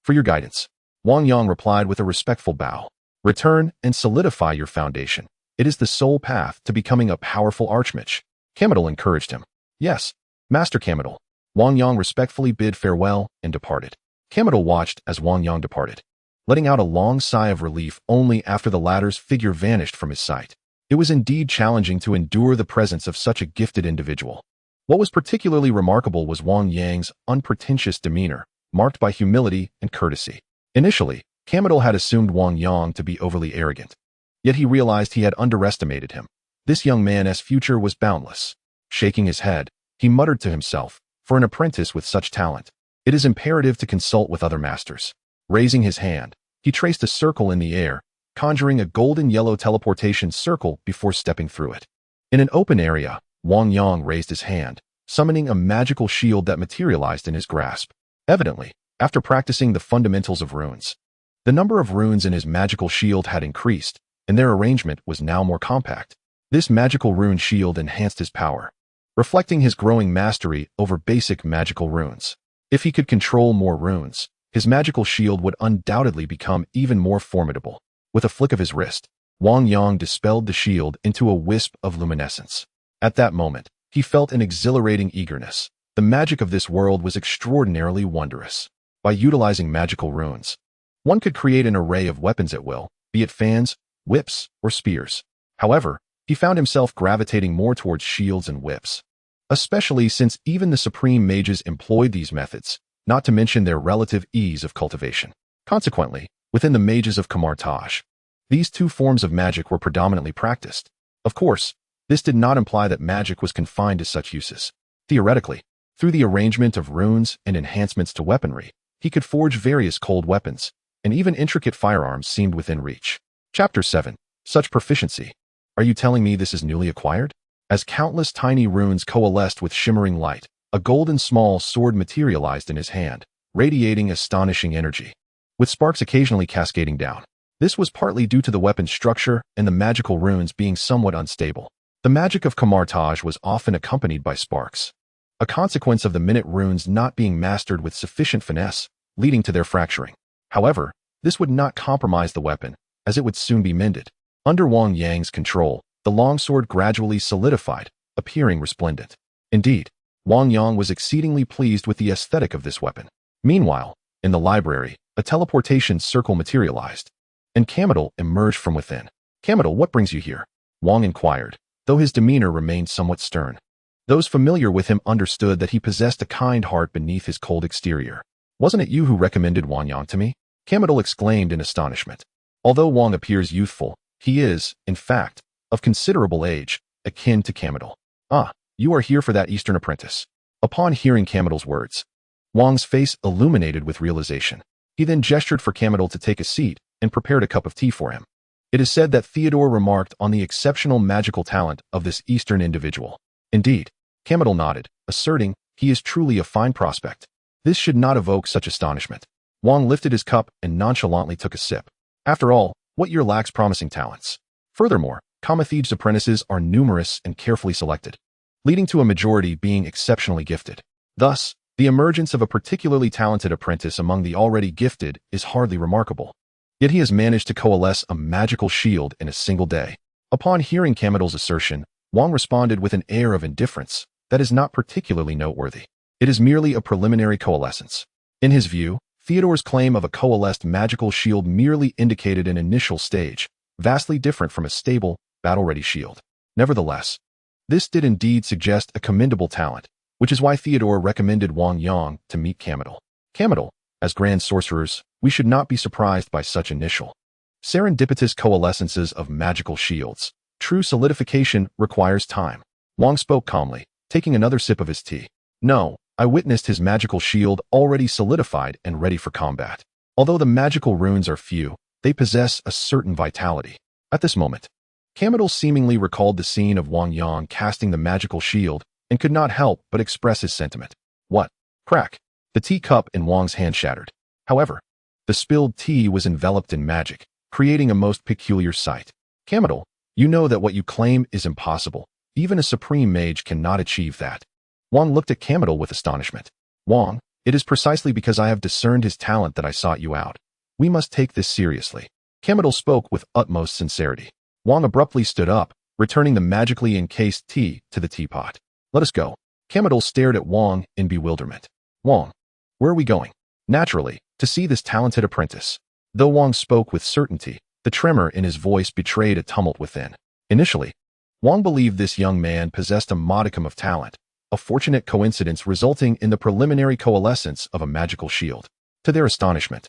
for your guidance," Wang Yang replied with a respectful bow. "Return and solidify your foundation. It is the sole path to becoming a powerful archmage," Kamar-Taj encouraged him. "Yes, Master Kamar-Taj." Wang Yang respectfully bid farewell and departed. Kamar-Taj watched as Wang Yang departed, letting out a long sigh of relief only after the latter's figure vanished from his sight. It was indeed challenging to endure the presence of such a gifted individual. What was particularly remarkable was Wang Yang's unpretentious demeanor, marked by humility and courtesy. Initially, Kamar-Taj had assumed Wang Yang to be overly arrogant. Yet he realized he had underestimated him. This young man's future was boundless. Shaking his head, he muttered to himself, "For an apprentice with such talent, it is imperative to consult with other masters." Raising his hand, he traced a circle in the air, conjuring a golden yellow teleportation circle before stepping through it. In an open area, Wang Yang raised his hand, summoning a magical shield that materialized in his grasp. Evidently, after practicing the fundamentals of runes, the number of runes in his magical shield had increased, and their arrangement was now more compact. This magical rune shield enhanced his power, reflecting his growing mastery over basic magical runes. If he could control more runes, his magical shield would undoubtedly become even more formidable. With a flick of his wrist, Wang Yang dispelled the shield into a wisp of luminescence. At that moment, he felt an exhilarating eagerness. The magic of this world was extraordinarily wondrous. By utilizing magical runes, one could create an array of weapons at will, be it fans, whips, or spears. However, he found himself gravitating more towards shields and whips, especially since even the supreme mages employed these methods, not to mention their relative ease of cultivation. Consequently, within the mages of Kamar-Taj, these two forms of magic were predominantly practiced. Of course, this did not imply that magic was confined to such uses. Theoretically, through the arrangement of runes and enhancements to weaponry, he could forge various cold weapons, and even intricate firearms seemed within reach. Chapter 7. Such proficiency. Are you telling me this is newly acquired? As countless tiny runes coalesced with shimmering light, a golden small sword materialized in his hand, radiating astonishing energy, with sparks occasionally cascading down. This was partly due to the weapon's structure and the magical runes being somewhat unstable. The magic of Kamar-Taj was often accompanied by sparks, a consequence of the minute runes not being mastered with sufficient finesse, leading to their fracturing. However, this would not compromise the weapon, as it would soon be mended. Under Wang Yang's control, the longsword gradually solidified, appearing resplendent. Indeed, Wang Yang was exceedingly pleased with the aesthetic of this weapon. Meanwhile, in the library, a teleportation circle materialized, and Kamar-Taj emerged from within. "Kamar-Taj, what brings you here?" Wang inquired, though his demeanor remained somewhat stern. Those familiar with him understood that he possessed a kind heart beneath his cold exterior. "Wasn't it you who recommended Wang Yang to me?" Kamado exclaimed in astonishment. Although Wang appears youthful, he is, in fact, of considerable age, akin to Kamado. "Ah, you are here for that Eastern apprentice." Upon hearing Kamado's words, Wang's face illuminated with realization. He then gestured for Kamado to take a seat and prepared a cup of tea for him. It is said that Theodore remarked on the exceptional magical talent of this Eastern individual. Indeed, Kamado nodded, asserting he is truly a fine prospect. This should not evoke such astonishment. Wang lifted his cup and nonchalantly took a sip. After all, what year lacks promising talents? Furthermore, Kamar-Taj apprentices are numerous and carefully selected, leading to a majority being exceptionally gifted. Thus, the emergence of a particularly talented apprentice among the already gifted is hardly remarkable. Yet he has managed to coalesce a magical shield in a single day. Upon hearing Kamado's assertion, Wang responded with an air of indifference that is not particularly noteworthy. It is merely a preliminary coalescence. In his view, Theodore's claim of a coalesced magical shield merely indicated an initial stage, vastly different from a stable, battle-ready shield. Nevertheless, this did indeed suggest a commendable talent, which is why Theodore recommended Wang Yang to meet Kamado. Kamado, as Grand Sorcerers, we should not be surprised by such initial, serendipitous coalescences of magical shields. True solidification requires time. Wang spoke calmly, taking another sip of his tea. "No, I witnessed his magical shield already solidified and ready for combat. Although the magical runes are few, they possess a certain vitality." At this moment, Kamado seemingly recalled the scene of Wang Yang casting the magical shield and could not help but express his sentiment. What? Crack! The teacup in Wang's hand shattered. However, the spilled tea was enveloped in magic, creating a most peculiar sight. "Kamado, you know that what you claim is impossible. Even a supreme mage cannot achieve that." Wang looked at Kamado with astonishment. "Wang, it is precisely because I have discerned his talent that I sought you out. We must take this seriously." Kamado spoke with utmost sincerity. Wang abruptly stood up, returning the magically encased tea to the teapot. "Let us go." Kamado stared at Wang in bewilderment. "Wang, where are we going?" "Naturally, to see this talented apprentice." Though Wang spoke with certainty, the tremor in his voice betrayed a tumult within. Initially, Wang believed this young man possessed a modicum of talent, a fortunate coincidence resulting in the preliminary coalescence of a magical shield. To their astonishment,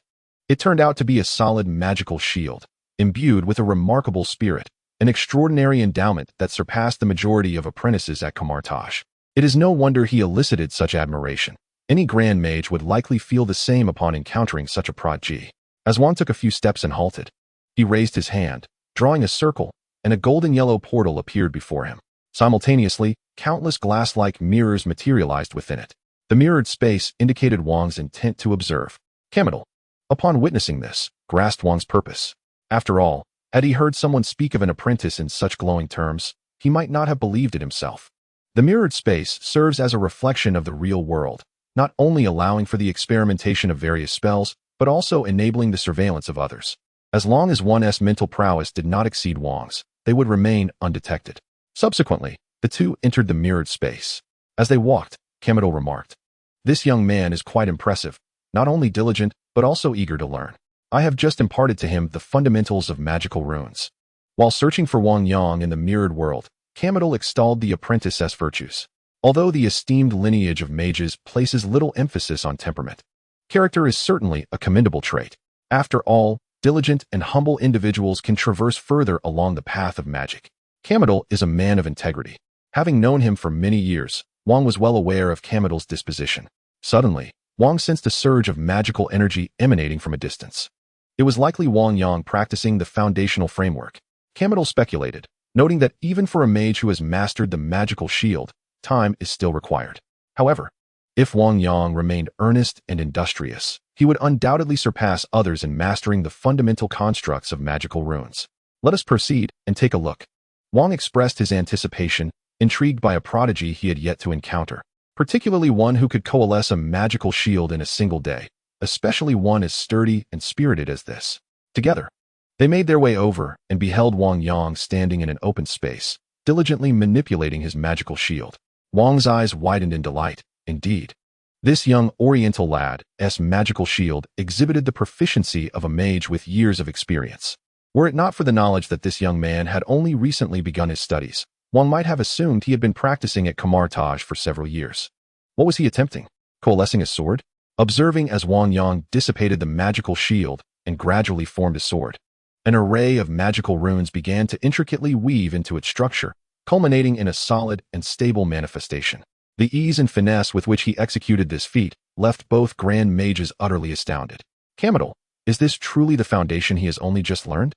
it turned out to be a solid magical shield, imbued with a remarkable spirit, an extraordinary endowment that surpassed the majority of apprentices at Kamar-Taj. It is no wonder he elicited such admiration. Any grand mage would likely feel the same upon encountering such a prodigy. As Wang took a few steps and halted, he raised his hand, drawing a circle, and a golden yellow portal appeared before him. Simultaneously, countless glass-like mirrors materialized within it. The mirrored space indicated Wang's intent to observe. Kamado, upon witnessing this, grasped Wang's purpose. After all, had he heard someone speak of an apprentice in such glowing terms, he might not have believed it himself. The mirrored space serves as a reflection of the real world, not only allowing for the experimentation of various spells, but also enabling the surveillance of others. As long as one's mental prowess did not exceed Wang's, they would remain undetected. Subsequently, the two entered the mirrored space. As they walked, Kamado remarked, "This young man is quite impressive, not only diligent, but also eager to learn. I have just imparted to him the fundamentals of magical runes." While searching for Wang Yang in the mirrored world, Kamado extolled the apprentice's virtues. Although the esteemed lineage of mages places little emphasis on temperament, character is certainly a commendable trait. After all, diligent and humble individuals can traverse further along the path of magic. Kamado is a man of integrity. Having known him for many years, Wang was well aware of Kamado's disposition. Suddenly, Wang sensed a surge of magical energy emanating from a distance. It was likely Wang Yang practicing the foundational framework. Kamado speculated, noting that even for a mage who has mastered the magical shield, time is still required. However, if Wang Yang remained earnest and industrious, he would undoubtedly surpass others in mastering the fundamental constructs of magical runes. "Let us proceed and take a look." Wang expressed his anticipation, intrigued by a prodigy he had yet to encounter, particularly one who could coalesce a magical shield in a single day, especially one as sturdy and spirited as this. Together, they made their way over and beheld Wang Yang standing in an open space, diligently manipulating his magical shield. Wang's eyes widened in delight. Indeed, this young Oriental lad's magical shield exhibited the proficiency of a mage with years of experience. Were it not for the knowledge that this young man had only recently begun his studies, One might have assumed he had been practicing at Kamar-Taj for several years. What was he attempting? Coalescing a sword? Observing as Wang Yang dissipated the magical shield and gradually formed a sword, an array of magical runes began to intricately weave into its structure, culminating in a solid and stable manifestation. The ease and finesse with which he executed this feat left both grand mages utterly astounded. Kamar-Taj, is this truly the foundation he has only just learned?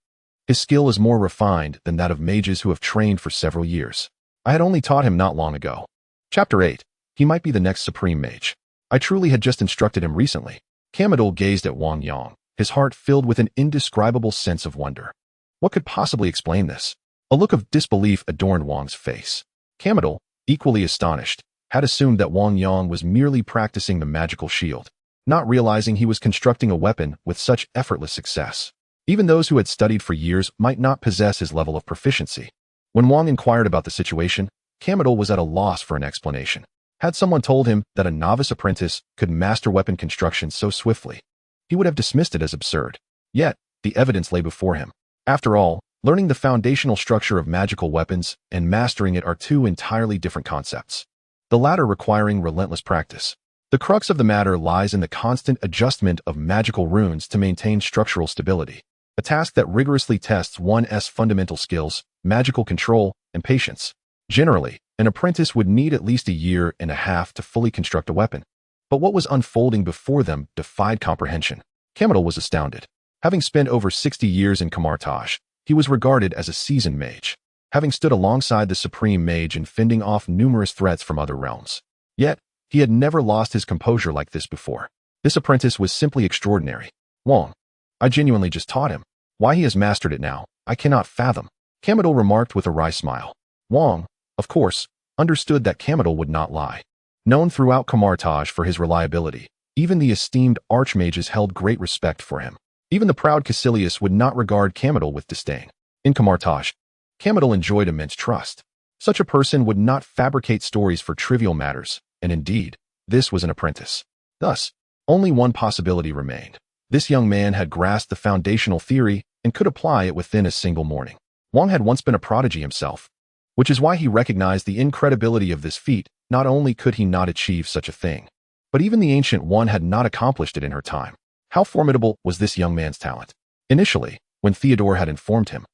His skill is more refined than that of mages who have trained for several years. I had only taught him not long ago. Chapter 8. He might be the next Supreme Mage. I truly had just instructed him recently. Kamar-Taj gazed at Wang Yang, his heart filled with an indescribable sense of wonder. What could possibly explain this? A look of disbelief adorned Wang's face. Kamar-Taj, equally astonished, had assumed that Wang Yang was merely practicing the magical shield, not realizing he was constructing a weapon with such effortless success. Even those who had studied for years might not possess his level of proficiency. When Wang inquired about the situation, Kamar-Taj was at a loss for an explanation. Had someone told him that a novice apprentice could master weapon construction so swiftly, he would have dismissed it as absurd. Yet, the evidence lay before him. After all, learning the foundational structure of magical weapons and mastering it are two entirely different concepts, the latter requiring relentless practice. The crux of the matter lies in the constant adjustment of magical runes to maintain structural stability, a task that rigorously tests one's fundamental skills, magical control, and patience. Generally, an apprentice would need at least a year and a half to fully construct a weapon. But what was unfolding before them defied comprehension. Kamar-Taj was astounded. Having spent over 60 years in Kamar-Taj, he was regarded as a seasoned mage, having stood alongside the Supreme Mage and fending off numerous threats from other realms. Yet, he had never lost his composure like this before. This apprentice was simply extraordinary. Wang, I genuinely just taught him. Why he has mastered it now, I cannot fathom. Kamar-Taj remarked with a wry smile. Wang, of course, understood that Kamar-Taj would not lie. Known throughout Kamar-Taj for his reliability, even the esteemed archmages held great respect for him. Even the proud Caecilius would not regard Kamar-Taj with disdain. In Kamar-Taj, Kamar-Taj enjoyed immense trust. Such a person would not fabricate stories for trivial matters, and indeed, this was an apprentice. Thus, only one possibility remained. This young man had grasped the foundational theory and could apply it within a single morning. Wang had once been a prodigy himself, which is why he recognized the incredibility of this feat. Not only could he not achieve such a thing, but even the Ancient One had not accomplished it in her time. How formidable was this young man's talent? Initially, when Theodore had informed him,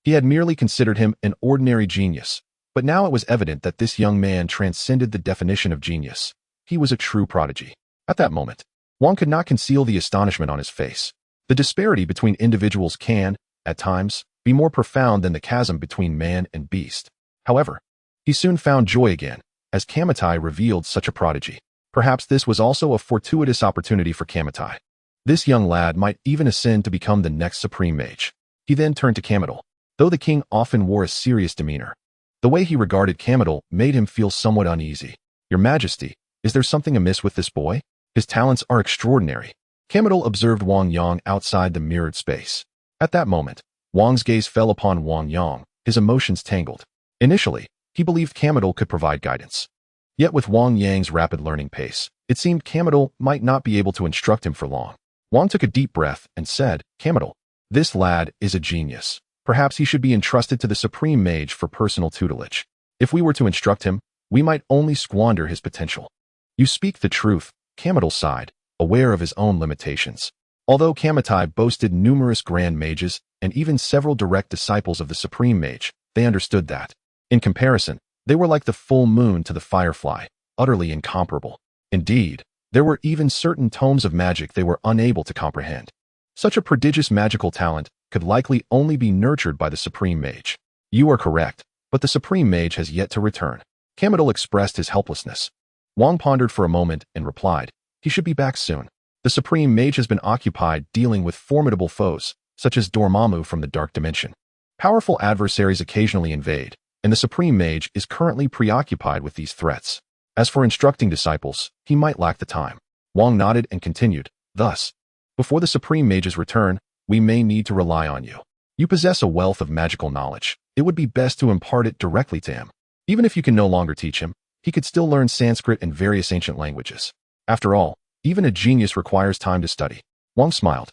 he had merely considered him an ordinary genius, but now it was evident that this young man transcended the definition of genius. He was a true prodigy. At that moment, Wang could not conceal the astonishment on his face. The disparity between individuals can, at times, be more profound than the chasm between man and beast. However, he soon found joy again, as Kamar-Taj revealed such a prodigy. Perhaps this was also a fortuitous opportunity for Kamar-Taj. This young lad might even ascend to become the next Supreme Mage. He then turned to Kamar-Taj. Though the king often wore a serious demeanor, the way he regarded Kamar-Taj made him feel somewhat uneasy. Your Majesty, is there something amiss with this boy? His talents are extraordinary. Kamar-Taj observed Wang Yang outside the mirrored space. At that moment, Wang's gaze fell upon Wang Yang, his emotions tangled. Initially, he believed Kamar-Taj could provide guidance. Yet with Wang Yang's rapid learning pace, it seemed Kamar-Taj might not be able to instruct him for long. Wang took a deep breath and said, Kamar-Taj, this lad is a genius. Perhaps he should be entrusted to the Supreme Mage for personal tutelage. If we were to instruct him, we might only squander his potential. You speak the truth, Kamar-Taj sighed, aware of his own limitations. Although Kamar-Taj boasted numerous grand mages and even several direct disciples of the Supreme Mage, they understood that, in comparison, they were like the full moon to the firefly, utterly incomparable. Indeed, there were even certain tomes of magic they were unable to comprehend. Such a prodigious magical talent could likely only be nurtured by the Supreme Mage. You are correct, but the Supreme Mage has yet to return. Kamar-Taj expressed his helplessness. Wang pondered for a moment and replied, he should be back soon. The Supreme Mage has been occupied dealing with formidable foes, such as Dormammu from the Dark Dimension. Powerful adversaries occasionally invade, and the Supreme Mage is currently preoccupied with these threats. As for instructing disciples, he might lack the time. Wang nodded and continued, thus, before the Supreme Mage's return, we may need to rely on you. You possess a wealth of magical knowledge. It would be best to impart it directly to him. Even if you can no longer teach him, he could still learn Sanskrit and various ancient languages. After all, even a genius requires time to study. Wang smiled.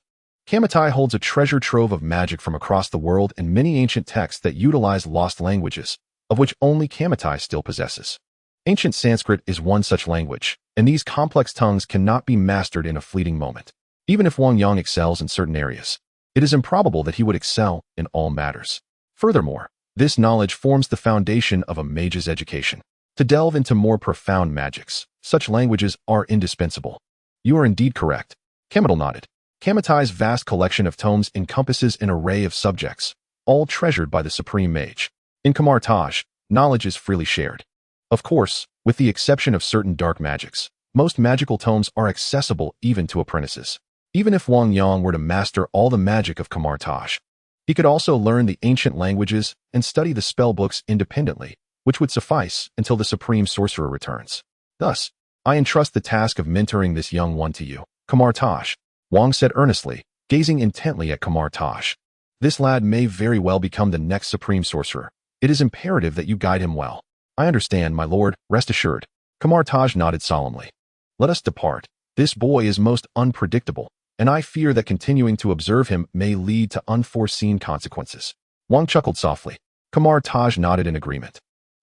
Kamar-Taj holds a treasure trove of magic from across the world and many ancient texts that utilize lost languages, of which only Kamar-Taj still possesses. Ancient Sanskrit is one such language, and these complex tongues cannot be mastered in a fleeting moment. Even if Wang Yang excels in certain areas, it is improbable that he would excel in all matters. Furthermore, this knowledge forms the foundation of a mage's education. To delve into more profound magics, such languages are indispensable. You are indeed correct. Kamar nodded. Kamar-Taj's vast collection of tomes encompasses an array of subjects, all treasured by the Supreme Mage. In Kamar-Taj, knowledge is freely shared. Of course, with the exception of certain dark magics, most magical tomes are accessible even to apprentices. Even if Wang Yang were to master all the magic of Kamar-Taj, he could also learn the ancient languages and study the spell books independently, which would suffice until the Supreme Sorcerer returns. Thus, I entrust the task of mentoring this young one to you, Kamar-Taj, Wang said earnestly, gazing intently at Kamar-Taj. This lad may very well become the next Supreme Sorcerer. It is imperative that you guide him well. I understand, my lord, rest assured. Kamar-Taj nodded solemnly. Let us depart. This boy is most unpredictable, and I fear that continuing to observe him may lead to unforeseen consequences. Wang chuckled softly. Kamar-Taj nodded in agreement.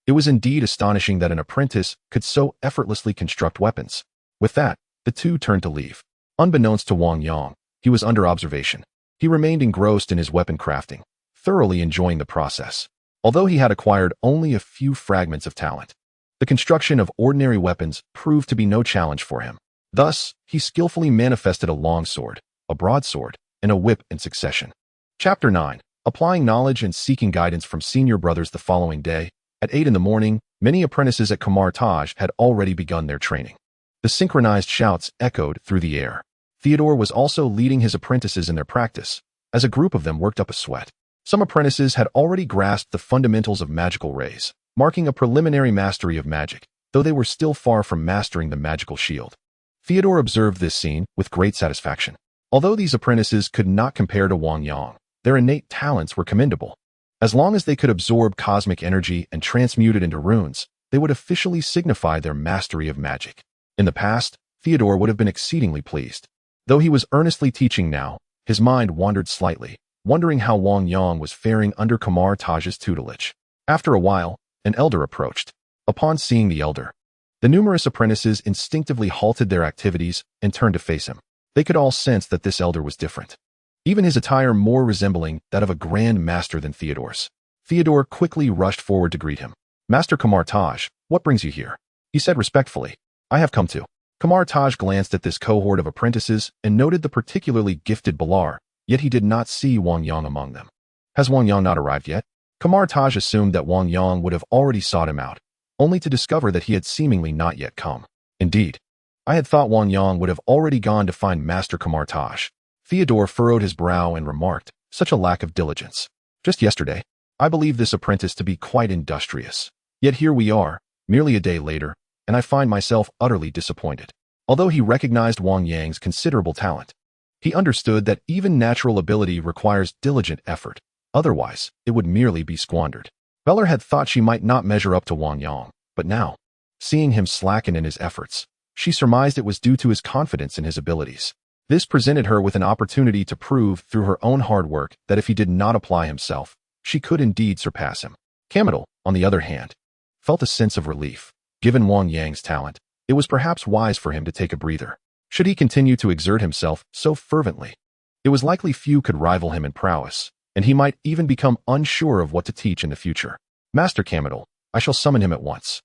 It was indeed astonishing that an apprentice could so effortlessly construct weapons. With that, the two turned to leave. Unbeknownst to Wang Yang, he was under observation. He remained engrossed in his weapon crafting, thoroughly enjoying the process. Although he had acquired only a few fragments of talent, the construction of ordinary weapons proved to be no challenge for him. Thus, he skillfully manifested a long sword, a broadsword, and a whip in succession. Chapter 9. Applying knowledge and seeking guidance from senior brothers. The following day, at 8 in the morning, many apprentices at Kamar-Taj had already begun their training. The synchronized shouts echoed through the air. Theodore was also leading his apprentices in their practice, as a group of them worked up a sweat. Some apprentices had already grasped the fundamentals of magical rays, marking a preliminary mastery of magic, though they were still far from mastering the magical shield. Theodore observed this scene with great satisfaction. Although these apprentices could not compare to Wang Yang, their innate talents were commendable. As long as they could absorb cosmic energy and transmute it into runes, they would officially signify their mastery of magic. In the past, Theodore would have been exceedingly pleased. Though he was earnestly teaching now, his mind wandered slightly, wondering how Wang Yang was faring under Kamar-Taj's tutelage. After a while, an elder approached. Upon seeing the elder, the numerous apprentices instinctively halted their activities and turned to face him. They could all sense that this elder was different, even his attire more resembling that of a grand master than Theodore's. Theodore quickly rushed forward to greet him. Master Kamar-Taj, what brings you here? He said respectfully. I have come to. Kamar-Taj glanced at this cohort of apprentices and noted the particularly gifted Balar, yet he did not see Wang Yang among them. Has Wang Yang not arrived yet? Kamar-Taj assumed that Wang Yang would have already sought him out, only to discover that he had seemingly not yet come. Indeed, I had thought Wang Yang would have already gone to find Master Kamar-Taj. Theodore furrowed his brow and remarked, such a lack of diligence. Just yesterday, I believed this apprentice to be quite industrious. Yet here we are, merely a day later, and I find myself utterly disappointed. Although he recognized Wang Yang's considerable talent, he understood that even natural ability requires diligent effort. Otherwise, it would merely be squandered. Beller had thought she might not measure up to Wang Yang, but now, seeing him slacken in his efforts, she surmised it was due to his confidence in his abilities. This presented her with an opportunity to prove through her own hard work that if he did not apply himself, she could indeed surpass him. Kamar, on the other hand, felt a sense of relief. Given Wang Yang's talent, it was perhaps wise for him to take a breather. Should he continue to exert himself so fervently, it was likely few could rival him in prowess, and he might even become unsure of what to teach in the future. Master Kamar, I shall summon him at once.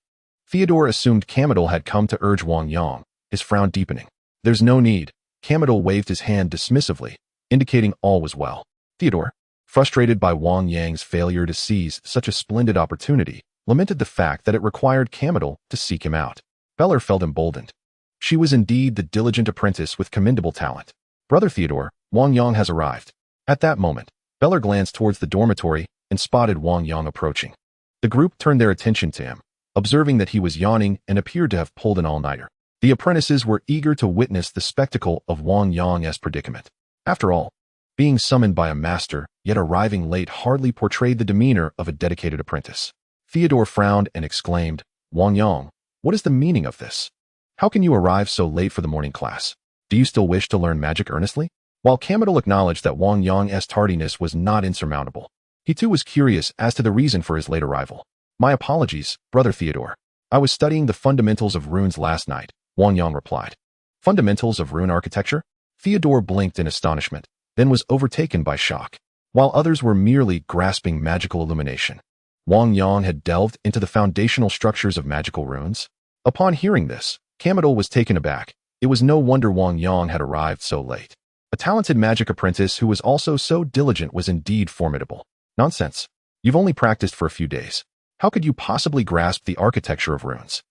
Theodore assumed Kamar had come to urge Wang Yang, his frown deepening. There's no need. Kamar waved his hand dismissively, indicating all was well. Theodore, frustrated by Wang Yang's failure to seize such a splendid opportunity, lamented the fact that it required Kamar to seek him out. Beller felt emboldened. She was indeed the diligent apprentice with commendable talent. Brother Theodore, Wang Yang has arrived. At that moment, Beller glanced towards the dormitory and spotted Wang Yang approaching. The group turned their attention to him, observing that he was yawning and appeared to have pulled an all-nighter. The apprentices were eager to witness the spectacle of Wang Yang's predicament. After all, being summoned by a master, yet arriving late hardly portrayed the demeanor of a dedicated apprentice. Theodore frowned and exclaimed, Wang Yang, what is the meaning of this? How can you arrive so late for the morning class? Do you still wish to learn magic earnestly? While Kamar acknowledged that Wang Yang's tardiness was not insurmountable, he too was curious as to the reason for his late arrival. My apologies, Brother Theodore. I was studying the fundamentals of runes last night, Wang Yang replied. Fundamentals of rune architecture? Theodore blinked in astonishment, then was overtaken by shock. While others were merely grasping magical illumination, Wang Yang had delved into the foundational structures of magical runes. Upon hearing this, Kamar-Taj was taken aback. It was no wonder Wang Yang had arrived so late. A talented magic apprentice who was also so diligent was indeed formidable. Nonsense. You've only practiced for a few days. How could you possibly grasp the architecture of runes?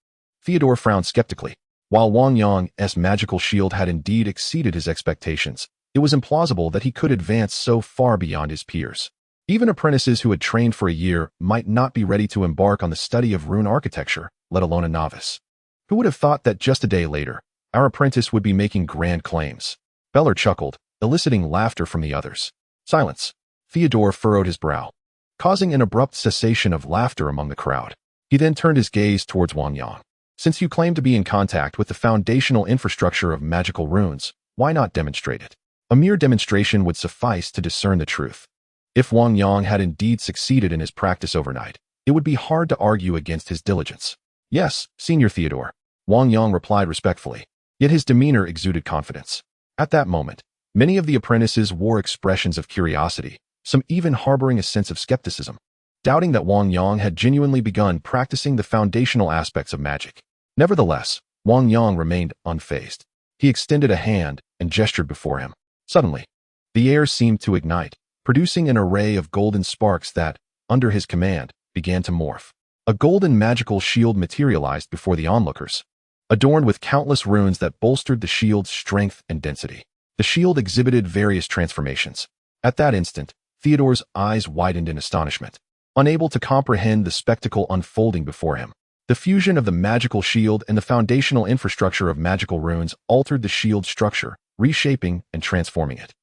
Theodore frowned skeptically. While Wang Yang's magical shield had indeed exceeded his expectations, it was implausible that he could advance so far beyond his peers. Even apprentices who had trained for a year might not be ready to embark on the study of rune architecture, let alone a novice. Who would have thought that just a day later, our apprentice would be making grand claims? Beller chuckled, eliciting laughter from the others. Silence. Theodore furrowed his brow, causing an abrupt cessation of laughter among the crowd. He then turned his gaze towards Wang Yang. Since you claim to be in contact with the foundational infrastructure of magical runes, why not demonstrate it? A mere demonstration would suffice to discern the truth. If Wang Yang had indeed succeeded in his practice overnight, it would be hard to argue against his diligence. Yes, Senior Theodore, Wang Yang replied respectfully, yet his demeanor exuded confidence. At that moment, many of the apprentices wore expressions of curiosity, some even harboring a sense of skepticism, doubting that Wang Yang had genuinely begun practicing the foundational aspects of magic. Nevertheless, Wang Yang remained unfazed. He extended a hand and gestured before him. Suddenly, the air seemed to ignite, producing an array of golden sparks that, under his command, began to morph. A golden magical shield materialized before the onlookers, adorned with countless runes that bolstered the shield's strength and density. The shield exhibited various transformations. At that instant, Theodore's eyes widened in astonishment, unable to comprehend the spectacle unfolding before him. The fusion of the magical shield and the foundational infrastructure of magical runes altered the shield's structure, reshaping and transforming it.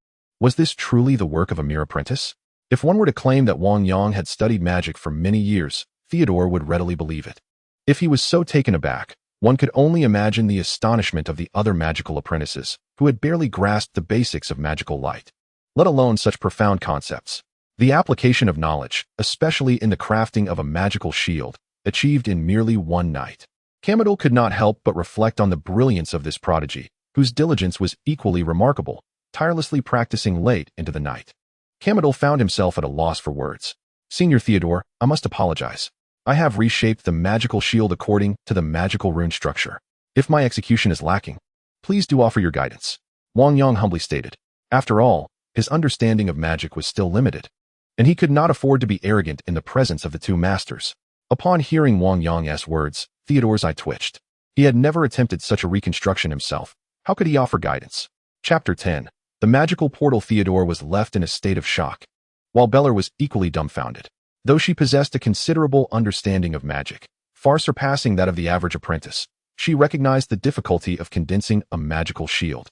Was this truly the work of a mere apprentice? If one were to claim that Wang Yang had studied magic for many years, Theodore would readily believe it. If he was so taken aback, one could only imagine the astonishment of the other magical apprentices, who had barely grasped the basics of magical light, let alone such profound concepts. The application of knowledge, especially in the crafting of a magical shield, achieved in merely one night. Kamar-Taj could not help but reflect on the brilliance of this prodigy, whose diligence was equally remarkable, tirelessly practicing late into the night. Kamar-Taj found himself at a loss for words. Senior Theodore, I must apologize. I have reshaped the magical shield according to the magical rune structure. If my execution is lacking, please do offer your guidance, Wang Yang humbly stated. After all, his understanding of magic was still limited, and he could not afford to be arrogant in the presence of the two masters. Upon hearing Wang Yang's words, Theodore's eye twitched. He had never attempted such a reconstruction himself. How could he offer guidance? Chapter 10. The magical portal. Theodore was left in a state of shock, while Beller was equally dumbfounded. Though she possessed a considerable understanding of magic, far surpassing that of the average apprentice, she recognized the difficulty of condensing a magical shield,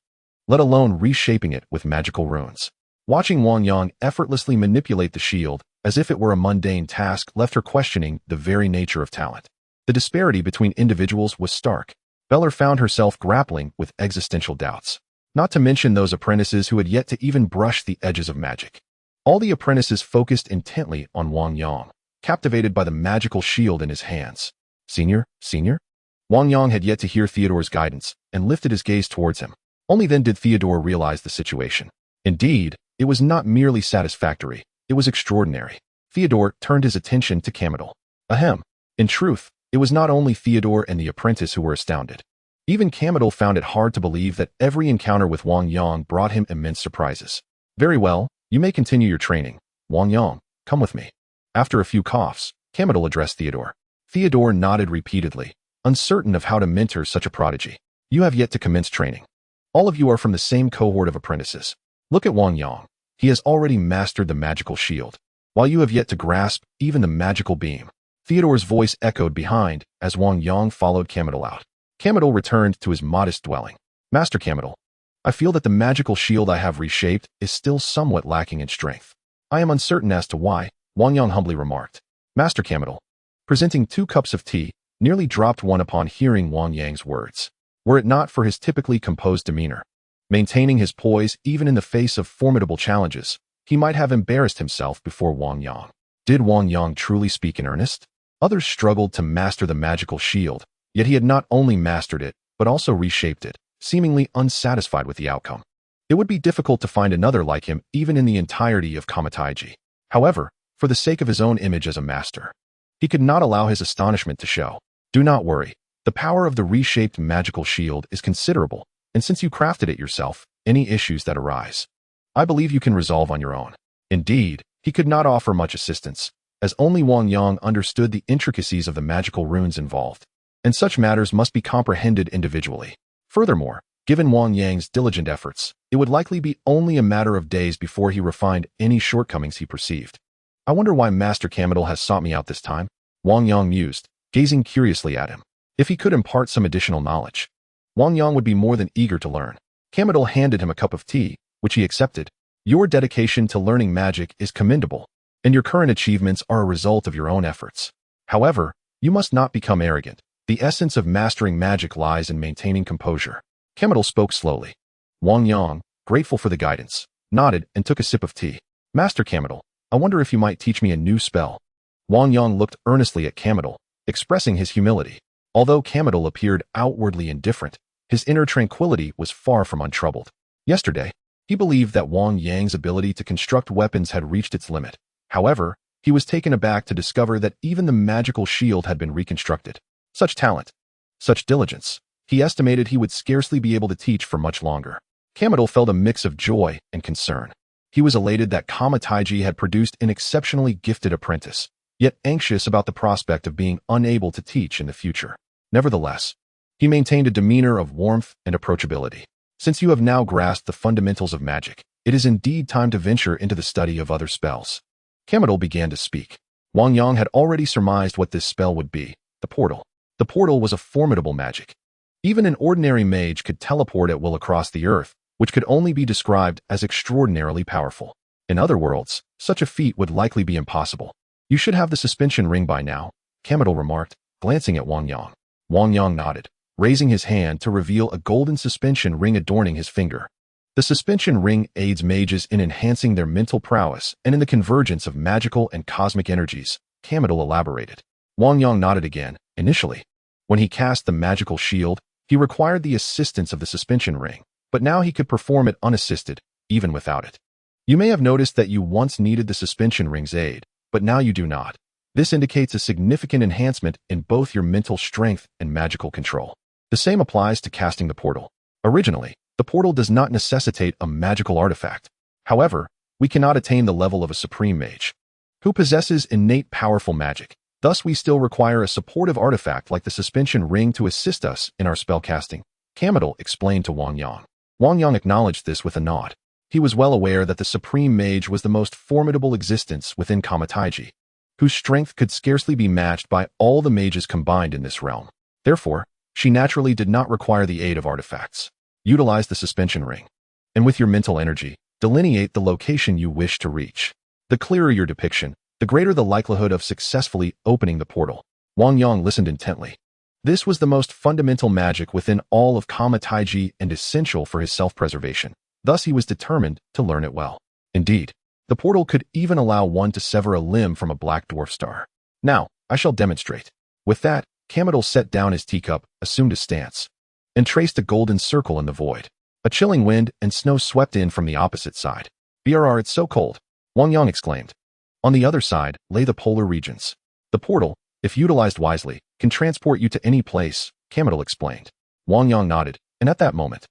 let alone reshaping it with magical runes. Watching Wang Yang effortlessly manipulate the shield, as if it were a mundane task, left her questioning the very nature of talent. The disparity between individuals was stark. Beller found herself grappling with existential doubts, not to mention those apprentices who had yet to even brush the edges of magic. All the apprentices focused intently on Wang Yang, captivated by the magical shield in his hands. Senior? Wang Yang had yet to hear Theodore's guidance and lifted his gaze towards him. Only then did Theodore realize the situation. Indeed, it was not merely satisfactory, it was extraordinary. Theodore turned his attention to Kamar-Taj. Ahem. In truth, it was not only Theodore and the apprentice who were astounded. Even Kamar-Taj found it hard to believe that every encounter with Wang Yang brought him immense surprises. Very well, you may continue your training. Wang Yang, come with me. After a few coughs, Kamar-Taj addressed Theodore. Theodore nodded repeatedly, uncertain of how to mentor such a prodigy. You have yet to commence training. All of you are from the same cohort of apprentices. Look at Wang Yang. He has already mastered the magical shield, while you have yet to grasp even the magical beam. Theodore's voice echoed behind as Wang Yang followed Kamar-Taj out. Kamar-Taj returned to his modest dwelling. Master Kamar-Taj, I feel that the magical shield I have reshaped is still somewhat lacking in strength. I am uncertain as to why, Wang Yang humbly remarked. Master Kamar-Taj, presenting 2 cups of tea, nearly dropped one upon hearing Wang Yang's words. Were it not for his typically composed demeanor, maintaining his poise even in the face of formidable challenges, he might have embarrassed himself before Wang Yang. Did Wang Yang truly speak in earnest? Others struggled to master the magical shield, yet he had not only mastered it, but also reshaped it, seemingly unsatisfied with the outcome. It would be difficult to find another like him even in the entirety of Kamar-Taj. However, for the sake of his own image as a master, he could not allow his astonishment to show. Do not worry. The power of the reshaped magical shield is considerable, and since you crafted it yourself, any issues that arise, I believe you can resolve on your own. Indeed, he could not offer much assistance, as only Wang Yang understood the intricacies of the magical runes involved, and such matters must be comprehended individually. Furthermore, given Wang Yang's diligent efforts, it would likely be only a matter of days before he refined any shortcomings he perceived. I wonder why Master Kamar-Taj has sought me out this time, Wang Yang mused, gazing curiously at him. If he could impart some additional knowledge, Wang Yang would be more than eager to learn. Kamar-Taj handed him a cup of tea, which he accepted. Your dedication to learning magic is commendable, and your current achievements are a result of your own efforts. However, you must not become arrogant. The essence of mastering magic lies in maintaining composure. Kamar-Taj spoke slowly. Wang Yang, grateful for the guidance, nodded and took a sip of tea. Master Kamar-Taj, I wonder if you might teach me a new spell. Wang Yang looked earnestly at Kamar-Taj, expressing his humility. Although Kamar-Taj appeared outwardly indifferent, his inner tranquility was far from untroubled. Yesterday, he believed that Wang Yang's ability to construct weapons had reached its limit. However, he was taken aback to discover that even the magical shield had been reconstructed. Such talent, such diligence, he estimated he would scarcely be able to teach for much longer. Kamar-Taj felt a mix of joy and concern. He was elated that Kamar-Taj had produced an exceptionally gifted apprentice, yet anxious about the prospect of being unable to teach in the future. Nevertheless, he maintained a demeanor of warmth and approachability. Since you have now grasped the fundamentals of magic, it is indeed time to venture into the study of other spells. Kamar-Taj began to speak. Wang Yang had already surmised what this spell would be, the portal. The portal was a formidable magic. Even an ordinary mage could teleport at will across the earth, which could only be described as extraordinarily powerful. In other worlds, such a feat would likely be impossible. You should have the suspension ring by now, Kamar-Taj remarked, glancing at Wang Yang. Wang Yang nodded, raising his hand to reveal a golden suspension ring adorning his finger. The suspension ring aids mages in enhancing their mental prowess and in the convergence of magical and cosmic energies, Kamar-Taj elaborated. Wang Yang nodded again. Initially, when he cast the magical shield, he required the assistance of the suspension ring, but now he could perform it unassisted, even without it. You may have noticed that you once needed the suspension ring's aid, but now you do not. This indicates a significant enhancement in both your mental strength and magical control. The same applies to casting the portal. Originally, the portal does not necessitate a magical artifact. However, we cannot attain the level of a supreme mage, who possesses innate powerful magic. Thus, we still require a supportive artifact like the suspension ring to assist us in our spellcasting, Kamar-Taj explained to Wang Yang. Wang Yang acknowledged this with a nod. He was well aware that the supreme mage was the most formidable existence within Kamar-Taj, whose strength could scarcely be matched by all the mages combined in this realm. Therefore, she naturally did not require the aid of artifacts. Utilize the suspension ring, and with your mental energy, delineate the location you wish to reach. The clearer your depiction, the greater the likelihood of successfully opening the portal. Wang Yang listened intently. This was the most fundamental magic within all of Kamar-Taj and essential for his self-preservation. Thus, he was determined to learn it well. Indeed, the portal could even allow one to sever a limb from a black dwarf star. Now, I shall demonstrate. With that, Kamar-Taj set down his teacup, assumed a stance, and traced a golden circle in the void. A chilling wind and snow swept in from the opposite side. "Brr, it's so cold," Wang Yang exclaimed. On the other side lay the polar regions. The portal, if utilized wisely, can transport you to any place, Kamar-Taj explained. Wang Yang nodded, and at that moment,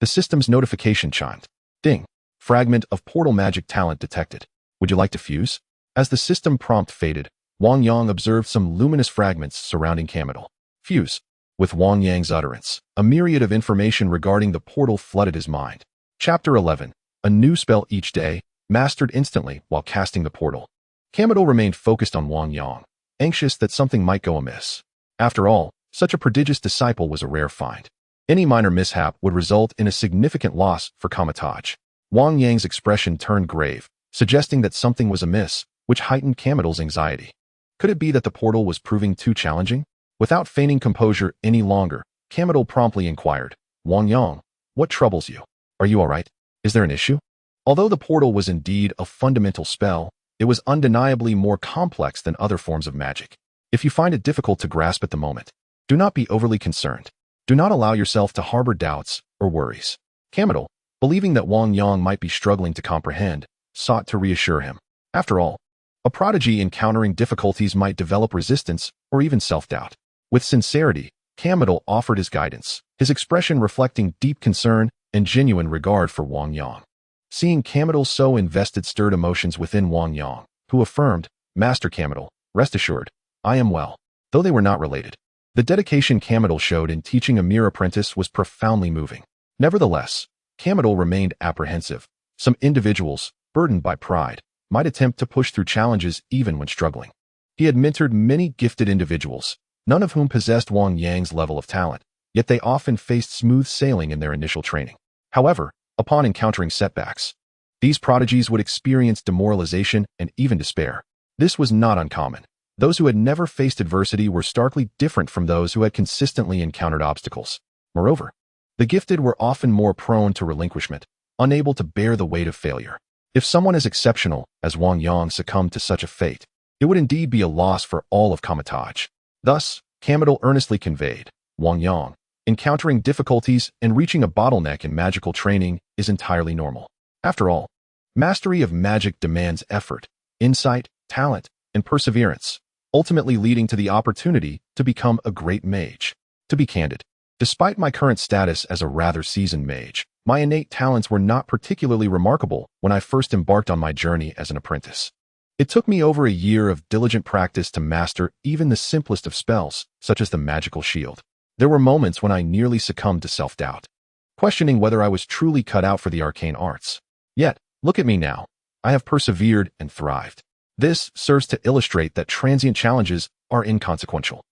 the system's notification chimed. Ding. Fragment of portal magic talent detected. Would you like to fuse? As the system prompt faded, Wang Yang observed some luminous fragments surrounding Kamar-Taj. Fuse. With Wang Yang's utterance, a myriad of information regarding the portal flooded his mind. Chapter 11. A new spell each day, mastered instantly while casting the portal. Kamar-Taj remained focused on Wang Yang, anxious that something might go amiss. After all, such a prodigious disciple was a rare find. Any minor mishap would result in a significant loss for Kamar-Taj. Wang Yang's expression turned grave, suggesting that something was amiss, which heightened Kamar-Taj's anxiety. Could it be that the portal was proving too challenging? Without feigning composure any longer, Kamar-Taj promptly inquired, Wang Yang, what troubles you? Are you all right? Is there an issue? Although the portal was indeed a fundamental spell, it was undeniably more complex than other forms of magic. If you find it difficult to grasp at the moment, do not be overly concerned. Do not allow yourself to harbor doubts or worries. Kamar-Taj, believing that Wang Yang might be struggling to comprehend, sought to reassure him. After all, a prodigy encountering difficulties might develop resistance or even self-doubt. With sincerity, Kamar-Taj offered his guidance, his expression reflecting deep concern and genuine regard for Wang Yang. Seeing Kamar-Taj so invested stirred emotions within Wang Yang, who affirmed, "Master Kamar-Taj, rest assured, I am well." Though they were not related, the dedication Kamar-Taj showed in teaching a mere apprentice was profoundly moving. Nevertheless, Kamar-Taj remained apprehensive. Some individuals, burdened by pride, might attempt to push through challenges even when struggling. He had mentored many gifted individuals, none of whom possessed Wang Yang's level of talent, yet they often faced smooth sailing in their initial training. However, upon encountering setbacks, these prodigies would experience demoralization and even despair. This was not uncommon. Those who had never faced adversity were starkly different from those who had consistently encountered obstacles. Moreover, the gifted were often more prone to relinquishment, unable to bear the weight of failure. If someone as exceptional as Wang Yang succumbed to such a fate, it would indeed be a loss for all of Kamar-Taj. Thus, Kamar-Taj earnestly conveyed, Wang Yang, encountering difficulties and reaching a bottleneck in magical training is entirely normal. After all, mastery of magic demands effort, insight, talent, and perseverance, ultimately leading to the opportunity to become a great mage. To be candid, despite my current status as a rather seasoned mage, my innate talents were not particularly remarkable when I first embarked on my journey as an apprentice. It took me over a year of diligent practice to master even the simplest of spells, such as the magical shield. There were moments when I nearly succumbed to self-doubt, questioning whether I was truly cut out for the arcane arts. Yet, look at me now. I have persevered and thrived. This serves to illustrate that transient challenges are inconsequential.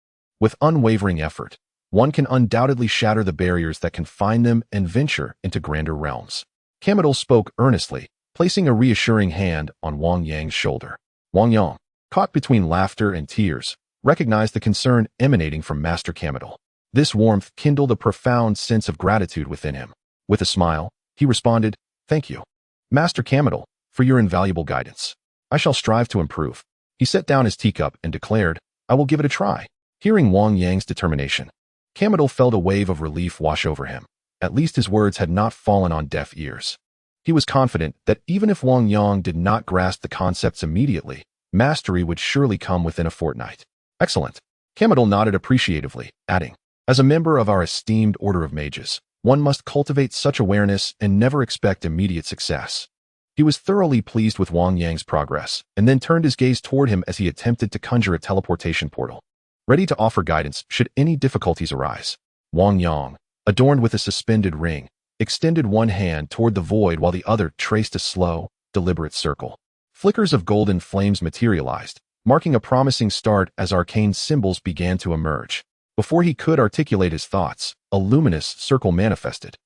With unwavering effort, one can undoubtedly shatter the barriers that confine them and venture into grander realms. Kamar-Taj spoke earnestly, placing a reassuring hand on Wang Yang's shoulder. Wang Yang, caught between laughter and tears, recognized the concern emanating from Master Kamar-Taj. This warmth kindled a profound sense of gratitude within him. With a smile, he responded, "Thank you, Master Kamar-Taj, for your invaluable guidance. I shall strive to improve." He set down his teacup and declared, "I will give it a try." Hearing Wang Yang's determination, Kamar-Taj felt a wave of relief wash over him. At least his words had not fallen on deaf ears. He was confident that even if Wang Yang did not grasp the concepts immediately, mastery would surely come within a fortnight. "Excellent." Kamar-Taj nodded appreciatively, adding, "As a member of our esteemed Order of Mages, one must cultivate such awareness and never expect immediate success." He was thoroughly pleased with Wang Yang's progress, and then turned his gaze toward him as he attempted to conjure a teleportation portal, ready to offer guidance should any difficulties arise. Wang Yang, adorned with a suspended ring, extended one hand toward the void while the other traced a slow, deliberate circle. Flickers of golden flames materialized, marking a promising start as arcane symbols began to emerge. Before he could articulate his thoughts, a luminous circle manifested,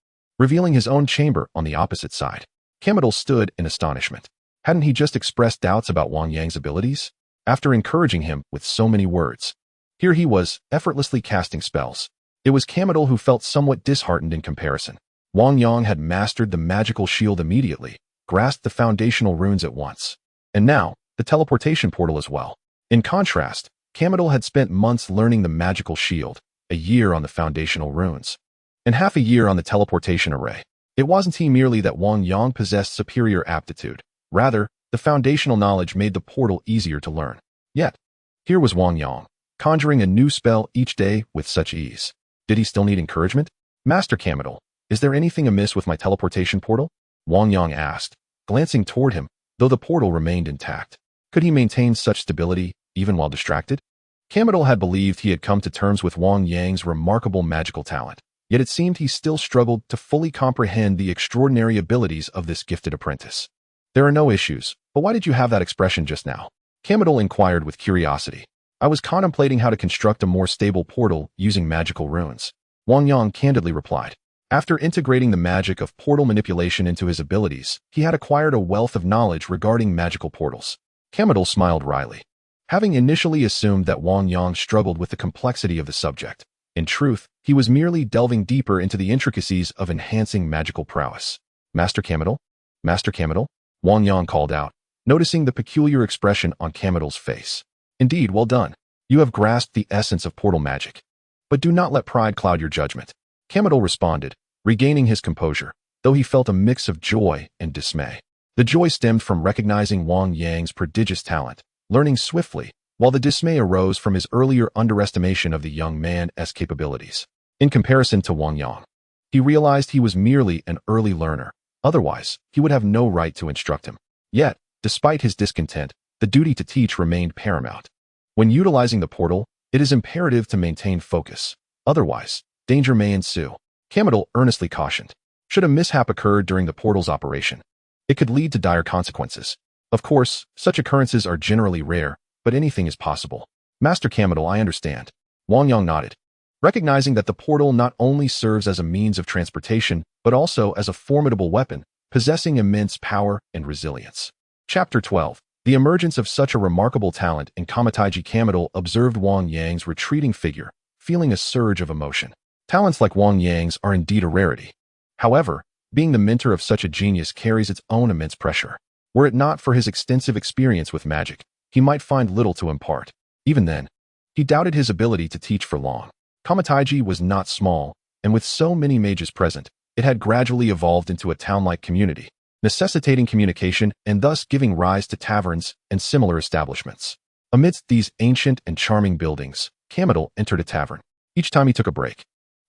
revealing his own chamber on the opposite side. Kamar-Taj stood in astonishment. Hadn't he just expressed doubts about Wang Yang's abilities? After encouraging him with so many words, here he was, effortlessly casting spells. It was Kamar-Taj who felt somewhat disheartened in comparison. Wang Yang had mastered the magical shield immediately, grasped the foundational runes at once, and now, the teleportation portal as well. In contrast, Kamar-Taj had spent months learning the magical shield, a year on the foundational runes, and half a year on the teleportation array. It wasn't merely that Wang Yang possessed superior aptitude. Rather, the foundational knowledge made the portal easier to learn. Yet, here was Wang Yang, conjuring a new spell each day with such ease. Did he still need encouragement? "Master Kamar-Taj, is there anything amiss with my teleportation portal?" Wang Yang asked, glancing toward him, though the portal remained intact. Could he maintain such stability, even while distracted? Kamar-Taj had believed he had come to terms with Wang Yang's remarkable magical talent, yet it seemed he still struggled to fully comprehend the extraordinary abilities of this gifted apprentice. "There are no issues, but why did you have that expression just now?" Kamar-Taj inquired with curiosity. "I was contemplating how to construct a more stable portal using magical runes," Wang Yang candidly replied. After integrating the magic of portal manipulation into his abilities, he had acquired a wealth of knowledge regarding magical portals. Kamar-Taj smiled wryly, having initially assumed that Wang Yang struggled with the complexity of the subject. In truth, he was merely delving deeper into the intricacies of enhancing magical prowess. "Master Kamar-Taj? Master Kamar-Taj?" Wang Yang called out, noticing the peculiar expression on Kamar-Taj's face. "Indeed, well done. You have grasped the essence of portal magic. But do not let pride cloud your judgment. Kamar-Taj responded, regaining his composure, though he felt a mix of joy and dismay. The joy stemmed from recognizing Wang Yang's prodigious talent, learning swiftly, while the dismay arose from his earlier underestimation of the young man's capabilities. In comparison to Wang Yang, he realized he was merely an early learner. Otherwise, he would have no right to instruct him. Yet, despite his discontent, the duty to teach remained paramount. When utilizing the portal, it is imperative to maintain focus. Otherwise, danger may ensue. Kamar-Taj earnestly cautioned. Should a mishap occur during the portal's operation, it could lead to dire consequences. Of course, such occurrences are generally rare, but anything is possible. Master Kamar-Taj, I understand. Wang Yang nodded, recognizing that the portal not only serves as a means of transportation, but also as a formidable weapon, possessing immense power and resilience. Chapter 12. The emergence of such a remarkable talent in Kamar-Taj. Kamar-Taj observed Wang Yang's retreating figure, feeling a surge of emotion. Talents like Wang Yang's are indeed a rarity. However, being the mentor of such a genius carries its own immense pressure. Were it not for his extensive experience with magic, he might find little to impart. Even then, he doubted his ability to teach for long. Kamar-Taj was not small, and with so many mages present, it had gradually evolved into a town-like community, necessitating communication and thus giving rise to taverns and similar establishments. Amidst these ancient and charming buildings, Kamar-Taj entered a tavern. Each time he took a break,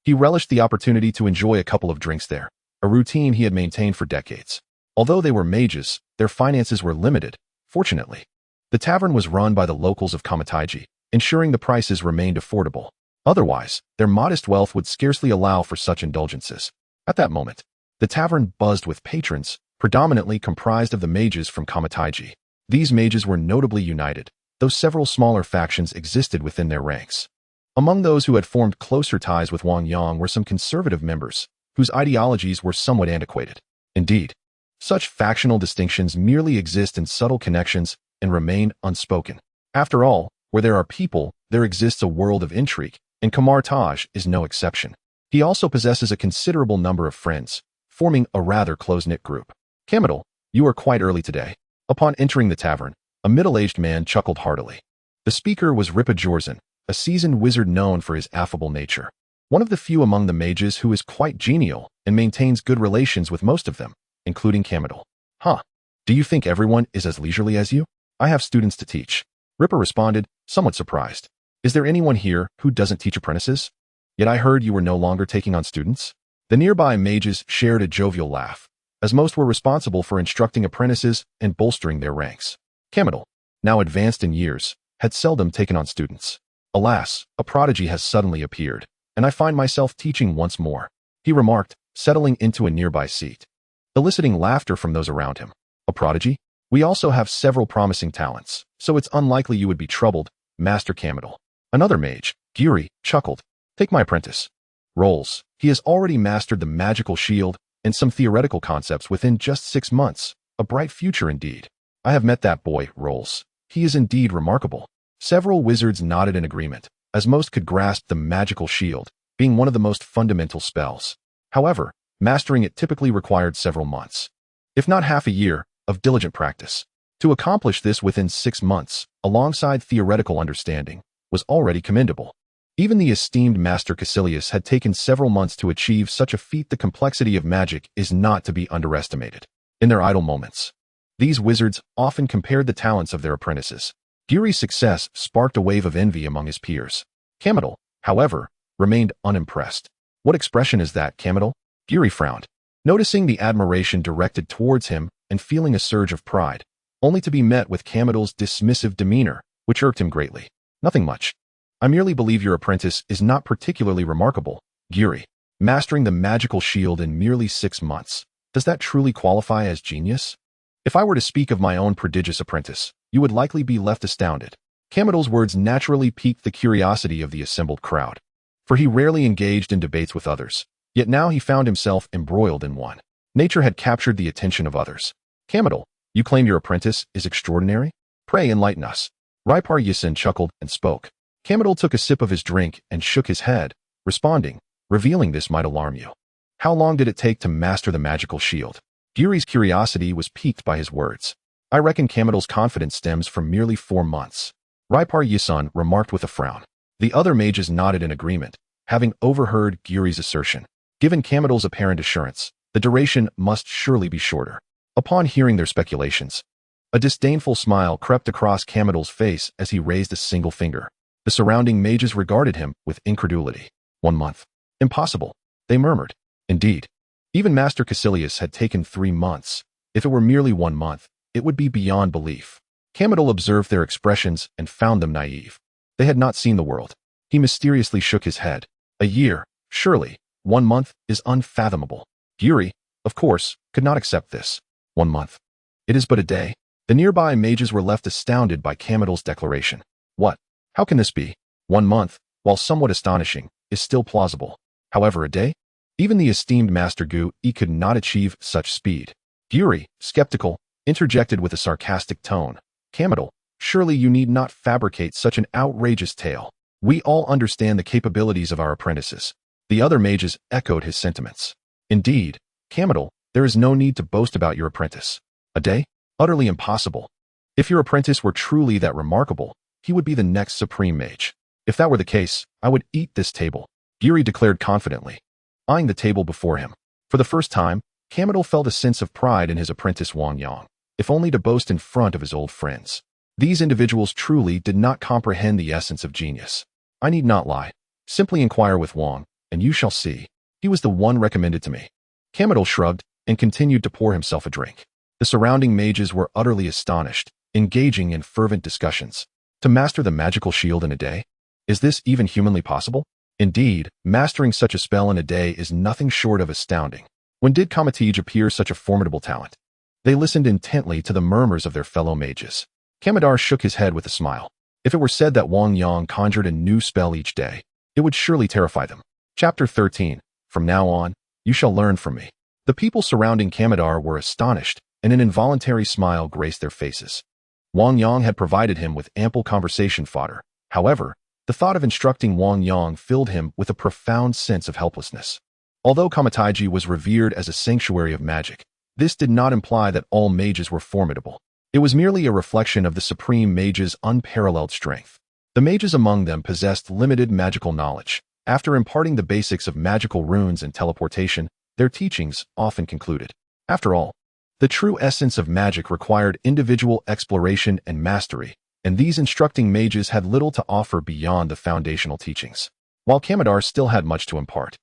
he relished the opportunity to enjoy a couple of drinks there, a routine he had maintained for decades. Although they were mages, their finances were limited. Fortunately, the tavern was run by the locals of Kamar-Taj, ensuring the prices remained affordable. Otherwise, their modest wealth would scarcely allow for such indulgences. At that moment, the tavern buzzed with patrons, predominantly comprised of the mages from Kamar-Taj. These mages were notably united, though several smaller factions existed within their ranks. Among those who had formed closer ties with Wang Yang were some conservative members, whose ideologies were somewhat antiquated. Indeed, such factional distinctions merely exist in subtle connections and remain unspoken. After all, where there are people, there exists a world of intrigue, and Kamar-Taj is no exception. He also possesses a considerable number of friends, forming a rather close-knit group. Kamar-Taj, you are quite early today. Upon entering the tavern, a middle-aged man chuckled heartily. The speaker was Ripa, a seasoned wizard known for his affable nature. One of the few among the mages who is quite genial and maintains good relations with most of them, including Kamar-Taj. Huh? Do you think everyone is as leisurely as you? I have students to teach. Ripa responded, somewhat surprised. Is there anyone here who doesn't teach apprentices? Yet I heard you were no longer taking on students? The nearby mages shared a jovial laugh, as most were responsible for instructing apprentices and bolstering their ranks. Kamar-Taj, now advanced in years, had seldom taken on students. Alas, a prodigy has suddenly appeared, and I find myself teaching once more, he remarked, settling into a nearby seat, eliciting laughter from those around him. A prodigy? We also have several promising talents, so it's unlikely you would be troubled, Master Kamar-Taj. Another mage, Giri, chuckled. Take my apprentice. Rolls. He has already mastered the magical shield and some theoretical concepts within just 6 months. A bright future indeed. I have met that boy, Rolls. He is indeed remarkable. Several wizards nodded in agreement, as most could grasp the magical shield, being one of the most fundamental spells. However, mastering it typically required several months, if not half a year, of diligent practice. To accomplish this within 6 months, alongside theoretical understanding, was already commendable. Even the esteemed Master Caecilius had taken several months to achieve such a feat. The complexity of magic is not to be underestimated. In their idle moments, these wizards often compared the talents of their apprentices. Giri's success sparked a wave of envy among his peers. Kamar-Taj, however, remained unimpressed. What expression is that, Kamar-Taj? Giri frowned, noticing the admiration directed towards him and feeling a surge of pride, only to be met with Kamar-Taj's dismissive demeanor, which irked him greatly. Nothing much. I merely believe your apprentice is not particularly remarkable, Giri. Mastering the magical shield in merely 6 months. Does that truly qualify as genius? If I were to speak of my own prodigious apprentice, you would likely be left astounded. Kamar-Taj's words naturally piqued the curiosity of the assembled crowd, for he rarely engaged in debates with others, yet now he found himself embroiled in one. Nature had captured the attention of others. Kamar-Taj, you claim your apprentice is extraordinary? Pray enlighten us. Ripa chuckled and spoke. Kamar-Taj took a sip of his drink and shook his head, responding, revealing this might alarm you. How long did it take to master the magical shield? Giri's curiosity was piqued by his words. I reckon Kamar-Taj's confidence stems from merely 4 months. Raipar Yisun remarked with a frown. The other mages nodded in agreement, having overheard Gyuri's assertion. Given Kamidal's apparent assurance, the duration must surely be shorter. Upon hearing their speculations, a disdainful smile crept across Kamidal's face as he raised a single finger. The surrounding mages regarded him with incredulity. 1 month. Impossible, they murmured. Indeed, even Master Caecilius had taken 3 months. If it were merely 1 month, it would be beyond belief. Kamidal observed their expressions and found them naive. They had not seen the world. He mysteriously shook his head. A year, surely. 1 month is unfathomable. Gyuri, of course, could not accept this. 1 month. It is but a day. The nearby mages were left astounded by Kamidal's declaration. What? How can this be? 1 month, while somewhat astonishing, is still plausible. However, a day? Even the esteemed Master Gu could not achieve such speed. Gyuri, skeptical, interjected with a sarcastic tone. Kamidal, surely you need not fabricate such an outrageous tale. We all understand the capabilities of our apprentices. The other mages echoed his sentiments. Indeed, Kamidal, there is no need to boast about your apprentice. A day? Utterly impossible. If your apprentice were truly that remarkable, he would be the next supreme mage. If that were the case, I would eat this table, Gyuri declared confidently, eyeing the table before him. For the first time, Kamidal felt a sense of pride in his apprentice Wang Yang, if only to boast in front of his old friends. These individuals truly did not comprehend the essence of genius. I need not lie. Simply inquire with Wang, and you shall see. He was the one recommended to me. Kamidal shrugged and continued to pour himself a drink. The surrounding mages were utterly astonished, engaging in fervent discussions. To master the magical shield in a day? Is this even humanly possible? Indeed, mastering such a spell in a day is nothing short of astounding. When did Kamar-Taj appear such a formidable talent? They listened intently to the murmurs of their fellow mages. Kamidar shook his head with a smile. If it were said that Wang Yang conjured a new spell each day, it would surely terrify them. Chapter 13. From now on, you shall learn from me. The people surrounding Kamidar were astonished, and an involuntary smile graced their faces. Wang Yang had provided him with ample conversation fodder. However, the thought of instructing Wang Yang filled him with a profound sense of helplessness. Although Kamar-Taj was revered as a sanctuary of magic, this did not imply that all mages were formidable. It was merely a reflection of the supreme mage's unparalleled strength. The mages among them possessed limited magical knowledge. After imparting the basics of magical runes and teleportation, their teachings often concluded. After all, the true essence of magic required individual exploration and mastery, and these instructing mages had little to offer beyond the foundational teachings. While Kamidar still had much to impart,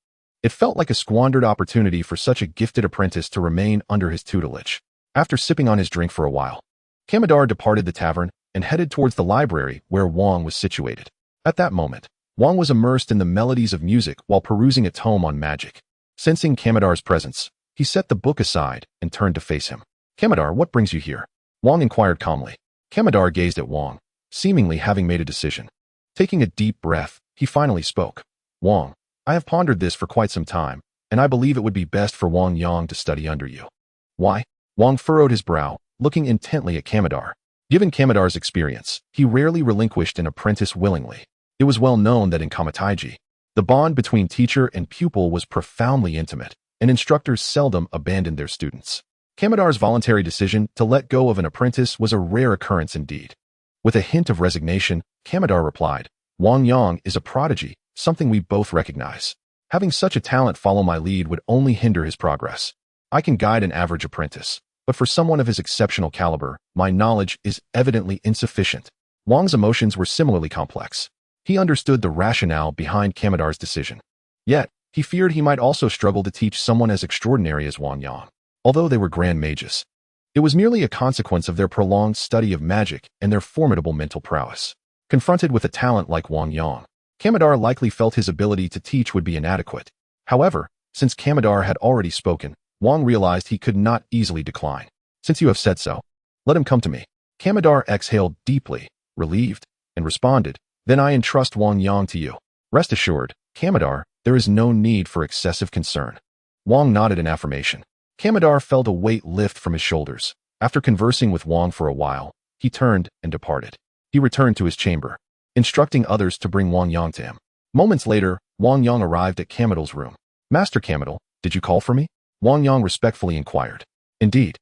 it felt like a squandered opportunity for such a gifted apprentice to remain under his tutelage. After sipping on his drink for a while, Kamidar departed the tavern and headed towards the library where Wang was situated. At that moment, Wang was immersed in the melodies of music while perusing a tome on magic. Sensing Kamidar's presence, he set the book aside and turned to face him. Kamidar, what brings you here? Wang inquired calmly. Kamidar gazed at Wang, seemingly having made a decision. Taking a deep breath, he finally spoke. Wang, I have pondered this for quite some time, and I believe it would be best for Wang Yang to study under you. Why? Wang furrowed his brow, looking intently at Kamidar. Given Kamidar's experience, he rarely relinquished an apprentice willingly. It was well known that in Kamar-Taj, the bond between teacher and pupil was profoundly intimate, and instructors seldom abandoned their students. Kamidar's voluntary decision to let go of an apprentice was a rare occurrence indeed. With a hint of resignation, Kamidar replied, Wang Yang is a prodigy, something we both recognize. Having such a talent follow my lead would only hinder his progress. I can guide an average apprentice, but for someone of his exceptional caliber, my knowledge is evidently insufficient. Wang's emotions were similarly complex. He understood the rationale behind Kamidar's decision. Yet, he feared he might also struggle to teach someone as extraordinary as Wang Yang. Although they were grand mages, it was merely a consequence of their prolonged study of magic and their formidable mental prowess. Confronted with a talent like Wang Yang, Kamidar likely felt his ability to teach would be inadequate. However, since Kamidar had already spoken, Wang realized he could not easily decline. Since you have said so, let him come to me. Kamidar exhaled deeply, relieved, and responded, then I entrust Wang Yang to you. Rest assured, Kamidar, there is no need for excessive concern. Wang nodded in affirmation. Kamidar felt a weight lift from his shoulders. After conversing with Wang for a while, he turned and departed. He returned to his chamber, instructing others to bring Wang Yang to him. Moments later, Wang Yang arrived at Kamidal's room. Master Kamidal, did you call for me? Wang Yang respectfully inquired. Indeed.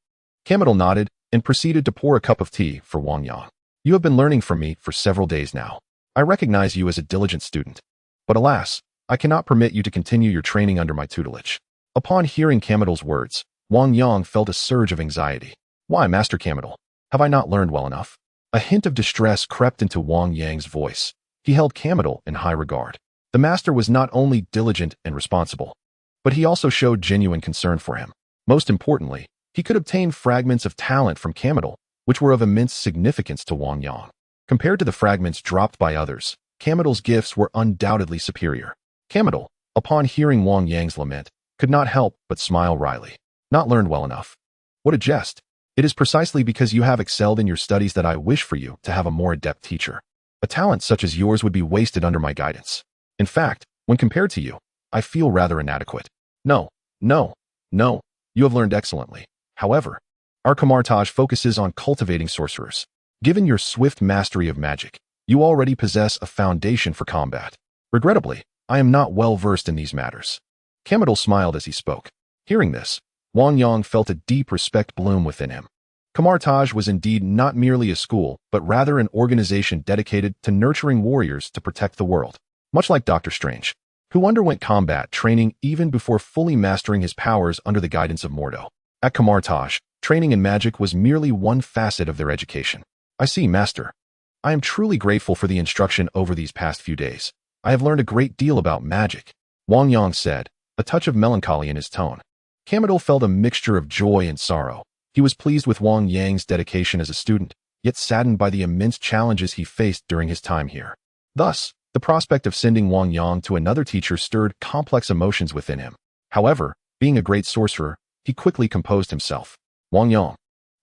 Kamidal nodded and proceeded to pour a cup of tea for Wang Yang. You have been learning from me for several days now. I recognize you as a diligent student. But alas, I cannot permit you to continue your training under my tutelage." Upon hearing Kamar-Taj's words, Wang Yang felt a surge of anxiety. "Why, Master Kamar-Taj? Have I not learned well enough?" A hint of distress crept into Wang Yang's voice. He held Kamar-Taj in high regard. The master was not only diligent and responsible, but he also showed genuine concern for him. Most importantly, he could obtain fragments of talent from Kamar-Taj, which were of immense significance to Wang Yang. Compared to the fragments dropped by others, Kamar-Taj's gifts were undoubtedly superior. Kamar-Taj, upon hearing Wang Yang's lament, could not help but smile wryly. "Not learned well enough? What a jest! It is precisely because you have excelled in your studies that I wish for you to have a more adept teacher. A talent such as yours would be wasted under my guidance. In fact, when compared to you, I feel rather inadequate." No, you have learned excellently. However, our Kamar-Taj focuses on cultivating sorcerers. Given your swift mastery of magic, you already possess a foundation for combat. Regrettably, I am not well versed in these matters. Kamar-Taj smiled as he spoke. Hearing this, Wang Yang felt a deep respect bloom within him. Kamar-Taj was indeed not merely a school, but rather an organization dedicated to nurturing warriors to protect the world. Much like Dr. Strange, who underwent combat training even before fully mastering his powers under the guidance of Mordo. At Kamar-Taj, training in magic was merely one facet of their education. "I see, Master. I am truly grateful for the instruction over these past few days. I have learned a great deal about magic," Wang Yang said, a touch of melancholy in his tone. Kamar-Taj felt a mixture of joy and sorrow. He was pleased with Wang Yang's dedication as a student, yet saddened by the immense challenges he faced during his time here. Thus, the prospect of sending Wang Yang to another teacher stirred complex emotions within him. However, being a great sorcerer, he quickly composed himself. "Wang Yang,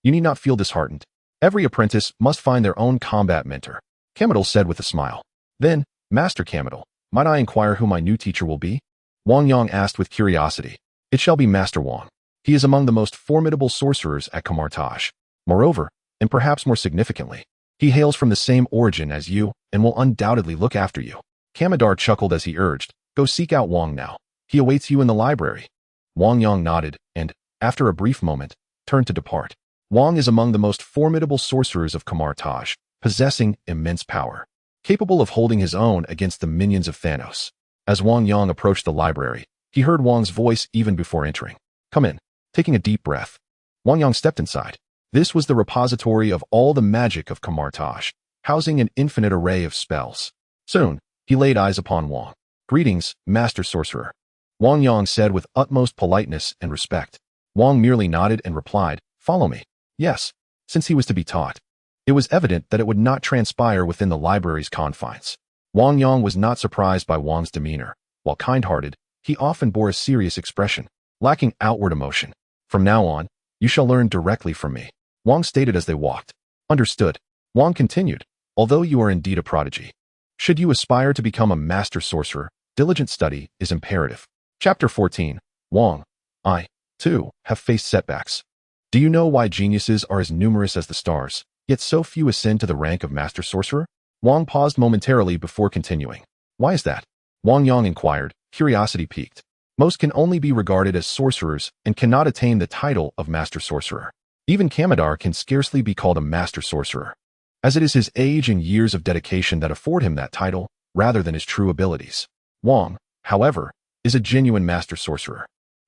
you need not feel disheartened. Every apprentice must find their own combat mentor," Kamar-Taj said with a smile. "Then, Master Kamar-Taj, might I inquire who my new teacher will be?" Wang Yang asked with curiosity. "It shall be Master Wang. He is among the most formidable sorcerers at Kamar-Taj. Moreover, and perhaps more significantly, he hails from the same origin as you and will undoubtedly look after you." Kamar-Taj chuckled as he urged, "Go seek out Wang now. He awaits you in the library." Wang Yang nodded and, after a brief moment, turned to depart. Wang is among the most formidable sorcerers of Kamar-Taj, possessing immense power, capable of holding his own against the minions of Thanos. As Wang Yang approached the library, he heard Wang's voice even before entering. "Come in." Taking a deep breath, Wang Yang stepped inside. This was the repository of all the magic of Kamar-Taj, housing an infinite array of spells. Soon, he laid eyes upon Wang. "Greetings, Master Sorcerer," Wang Yang said with utmost politeness and respect. Wang merely nodded and replied, "Follow me." Yes, since he was to be taught, it was evident that it would not transpire within the library's confines. Wang Yang was not surprised by Wang's demeanor. While kind-hearted, he often bore a serious expression, lacking outward emotion. "From now on, you shall learn directly from me," Wang stated as they walked. "Understood," Wang continued, "although you are indeed a prodigy. Should you aspire to become a master sorcerer, diligent study is imperative." Chapter 14. Wang, I, too, have faced setbacks. Do you know why geniuses are as numerous as the stars, yet so few ascend to the rank of master sorcerer? Wang paused momentarily before continuing. "Why is that?" Wang Yang inquired, curiosity piqued. "Most can only be regarded as sorcerers and cannot attain the title of master sorcerer. Even Kamar-Taj can scarcely be called a master sorcerer, as it is his age and years of dedication that afford him that title, rather than his true abilities. Wang, however, is a genuine master sorcerer."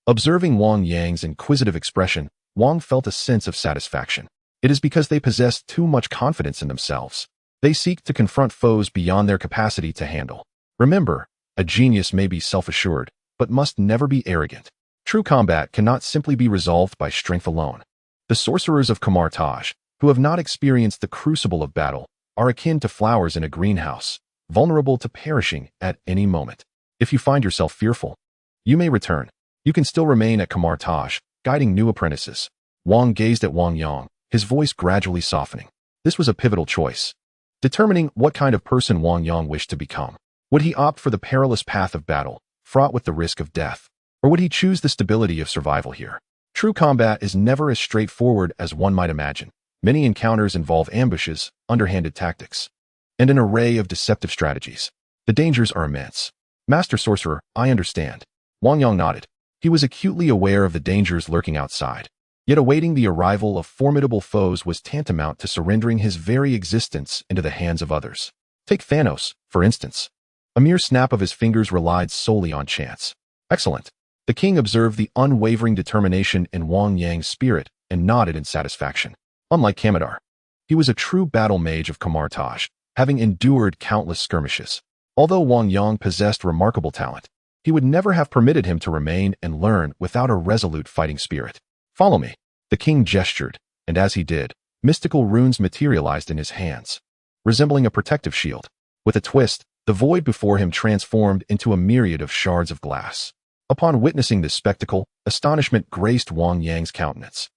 Observing Wang Yang's inquisitive expression, Wang felt a sense of satisfaction. It is because they possess too much confidence in themselves. They seek to confront foes beyond their capacity to handle. Remember, a genius may be self-assured, but must never be arrogant. True combat cannot simply be resolved by strength alone. The sorcerers of Kamar-Taj, who have not experienced the crucible of battle, are akin to flowers in a greenhouse, vulnerable to perishing at any moment. If you find yourself fearful, you may return. You can still remain at Kamar-Taj, guiding new apprentices. Wang gazed at Wang Yang, his voice gradually softening. This was a pivotal choice, determining what kind of person Wang Yang wished to become. Would he opt for the perilous path of battle, fraught with the risk of death, or would he choose the stability of survival here? True combat is never as straightforward as one might imagine. Many encounters involve ambushes, underhanded tactics, and an array of deceptive strategies. The dangers are immense. Master Sorcerer, I understand. Wang Yang nodded. He was acutely aware of the dangers lurking outside. Yet awaiting the arrival of formidable foes was tantamount to surrendering his very existence into the hands of others. Take Thanos, for instance. A mere snap of his fingers relied solely on chance. Excellent. The king observed the unwavering determination in Wang Yang's spirit and nodded in satisfaction. Unlike Kamar-Taj, he was a true battle mage of Kamar-Taj, having endured countless skirmishes. Although Wang Yang possessed remarkable talent, he would never have permitted him to remain and learn without a resolute fighting spirit. Follow me. The king gestured, and as he did, mystical runes materialized in his hands, resembling a protective shield. With a twist, the void before him transformed into a myriad of shards of glass. Upon witnessing this spectacle, astonishment graced Wang Yang's countenance.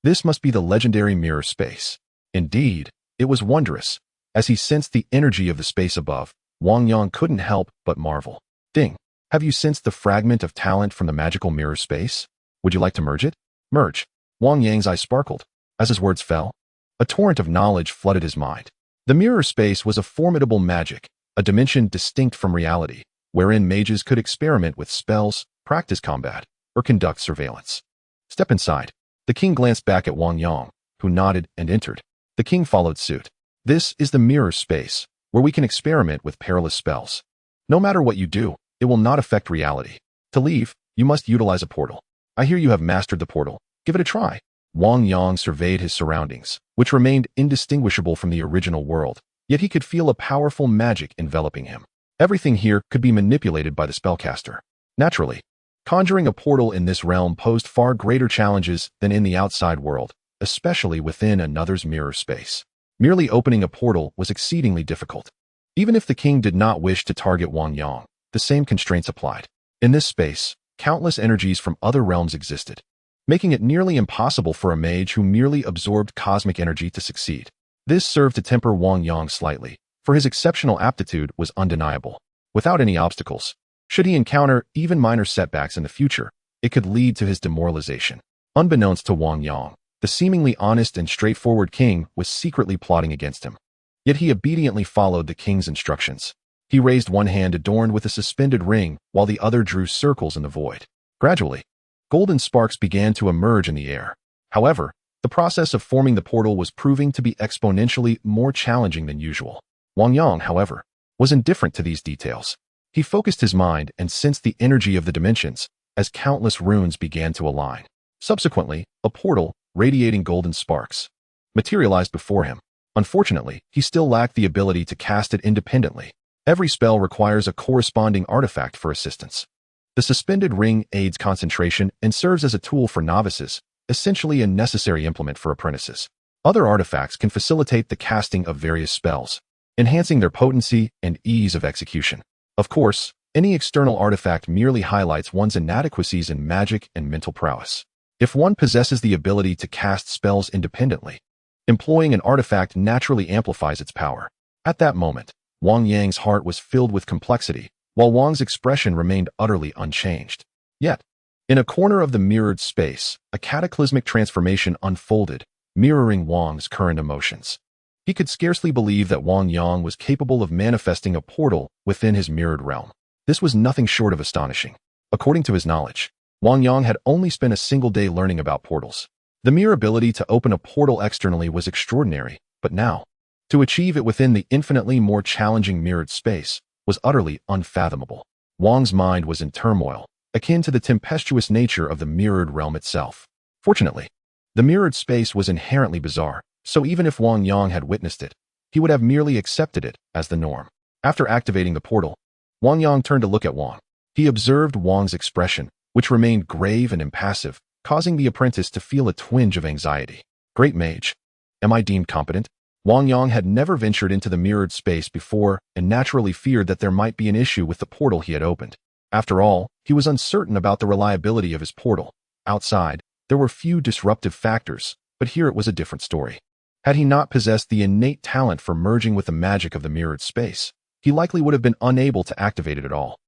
This must be the legendary mirror space. Indeed, it was wondrous. As he sensed the energy of the space above, Wang Yang couldn't help but marvel. Ding! Have you sensed the fragment of talent from the magical mirror space? Would you like to merge it? Merge. Wang Yang's eyes sparkled. As his words fell, a torrent of knowledge flooded his mind. The mirror space was a formidable magic, a dimension distinct from reality, wherein mages could experiment with spells, practice combat, or conduct surveillance. Step inside. The king glanced back at Wang Yang, who nodded and entered. The king followed suit. This is the mirror space, where we can experiment with perilous spells. No matter what you do, it will not affect reality. To leave, you must utilize a portal. I hear you have mastered the portal. Give it a try. Wang Yang surveyed his surroundings, which remained indistinguishable from the original world, yet he could feel a powerful magic enveloping him. Everything here could be manipulated by the spellcaster. Naturally, conjuring a portal in this realm posed far greater challenges than in the outside world, especially within another's mirror space. Merely opening a portal was exceedingly difficult. Even if the king did not wish to target Wang Yang, the same constraints applied. In this space, countless energies from other realms existed, making it nearly impossible for a mage who merely absorbed cosmic energy to succeed. This served to temper Wang Yang slightly, for his exceptional aptitude was undeniable. Without any obstacles, should he encounter even minor setbacks in the future, it could lead to his demoralization. Unbeknownst to Wang Yang, the seemingly honest and straightforward king was secretly plotting against him. Yet he obediently followed the king's instructions. He raised one hand adorned with a suspended ring, while the other drew circles in the void. Gradually, golden sparks began to emerge in the air. However, the process of forming the portal was proving to be exponentially more challenging than usual. Wang Yang, however, was indifferent to these details. He focused his mind and sensed the energy of the dimensions as countless runes began to align. Subsequently, a portal, radiating golden sparks, materialized before him. Unfortunately, he still lacked the ability to cast it independently. Every spell requires a corresponding artifact for assistance. The suspended ring aids concentration and serves as a tool for novices, essentially a necessary implement for apprentices. Other artifacts can facilitate the casting of various spells, enhancing their potency and ease of execution. Of course, any external artifact merely highlights one's inadequacies in magic and mental prowess. If one possesses the ability to cast spells independently, employing an artifact naturally amplifies its power. At that moment, Wang Yang's heart was filled with complexity, while Wang's expression remained utterly unchanged. Yet, in a corner of the mirrored space, a cataclysmic transformation unfolded, mirroring Wang's current emotions. He could scarcely believe that Wang Yang was capable of manifesting a portal within his mirrored realm. This was nothing short of astonishing. According to his knowledge, Wang Yang had only spent a single day learning about portals. The mere ability to open a portal externally was extraordinary, but now, to achieve it within the infinitely more challenging mirrored space was utterly unfathomable. Wang's mind was in turmoil, akin to the tempestuous nature of the mirrored realm itself. Fortunately, the mirrored space was inherently bizarre, so even if Wang Yang had witnessed it, he would have merely accepted it as the norm. After activating the portal, Wang Yang turned to look at Wang. He observed Wang's expression, which remained grave and impassive, causing the apprentice to feel a twinge of anxiety. Great mage. Am I deemed competent? Wang Yang had never ventured into the mirrored space before and naturally feared that there might be an issue with the portal he had opened. After all, he was uncertain about the reliability of his portal. Outside, there were few disruptive factors, but here it was a different story. Had he not possessed the innate talent for merging with the magic of the mirrored space, he likely would have been unable to activate it at all.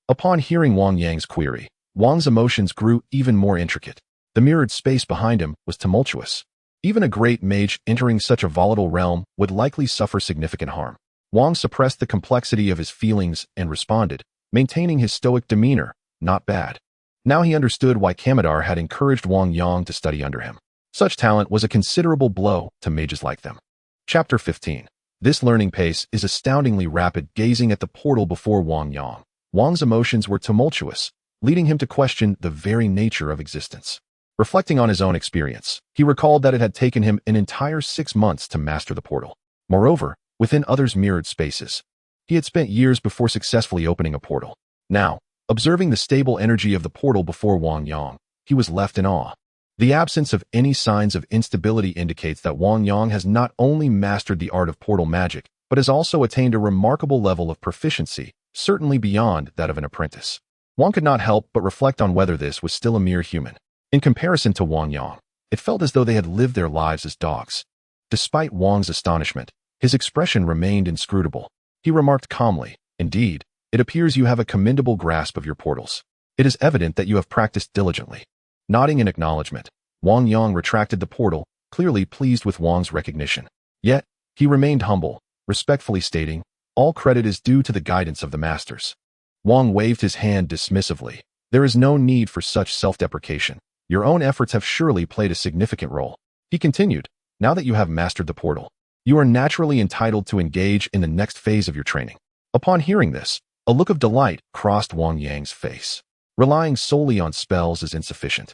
Upon hearing Wang Yang's query, Wang's emotions grew even more intricate. The mirrored space behind him was tumultuous. Even a great mage entering such a volatile realm would likely suffer significant harm. Wang suppressed the complexity of his feelings and responded, maintaining his stoic demeanor. Not bad. Now he understood why Kamar-Taj had encouraged Wang Yang to study under him. Such talent was a considerable blow to mages like them. Chapter 15. This learning pace is astoundingly rapid. Gazing at the portal before Wang Yang, Wang's emotions were tumultuous, leading him to question the very nature of existence. Reflecting on his own experience, he recalled that it had taken him an entire 6 months to master the portal. Moreover, within others' mirrored spaces, he had spent years before successfully opening a portal. Now, observing the stable energy of the portal before Wang Yang, he was left in awe. The absence of any signs of instability indicates that Wang Yang has not only mastered the art of portal magic, but has also attained a remarkable level of proficiency, certainly beyond that of an apprentice. Wang could not help but reflect on whether this was still a mere human. In comparison to Wang Yang, it felt as though they had lived their lives as dogs. Despite Wang's astonishment, his expression remained inscrutable. He remarked calmly, "Indeed, it appears you have a commendable grasp of your portals. It is evident that you have practiced diligently." Nodding in acknowledgement, Wang Yang retracted the portal, clearly pleased with Wang's recognition. Yet, he remained humble, respectfully stating, "All credit is due to the guidance of the masters." Wang waved his hand dismissively. "There is no need for such self-deprecation. Your own efforts have surely played a significant role." He continued, "Now that you have mastered the portal, you are naturally entitled to engage in the next phase of your training." Upon hearing this, a look of delight crossed Wang Yang's face. Relying solely on spells is insufficient.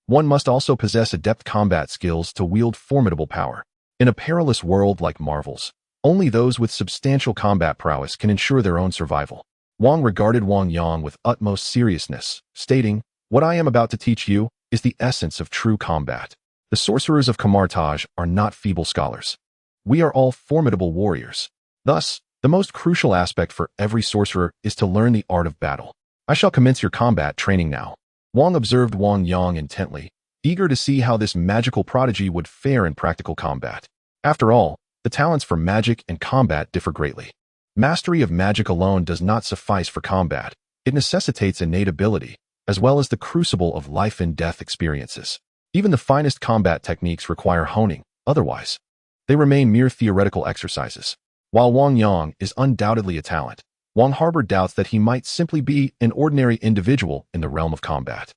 One must also possess adept combat skills to wield formidable power. In a perilous world like Marvel's, only those with substantial combat prowess can ensure their own survival. Wang regarded Wang Yang with utmost seriousness, stating, "What I am about to teach you is the essence of true combat. The sorcerers of Kamar-Taj are not feeble scholars. We are all formidable warriors. Thus, the most crucial aspect for every sorcerer is to learn the art of battle. I shall commence your combat training now." Wang observed Wang Yang intently, eager to see how this magical prodigy would fare in practical combat. After all, the talents for magic and combat differ greatly. Mastery of magic alone does not suffice for combat. It necessitates innate ability, as well as the crucible of life and death experiences. Even the finest combat techniques require honing, otherwise, they remain mere theoretical exercises. While Wang Yang is undoubtedly a talent, Wang harbored doubts that he might simply be an ordinary individual in the realm of combat.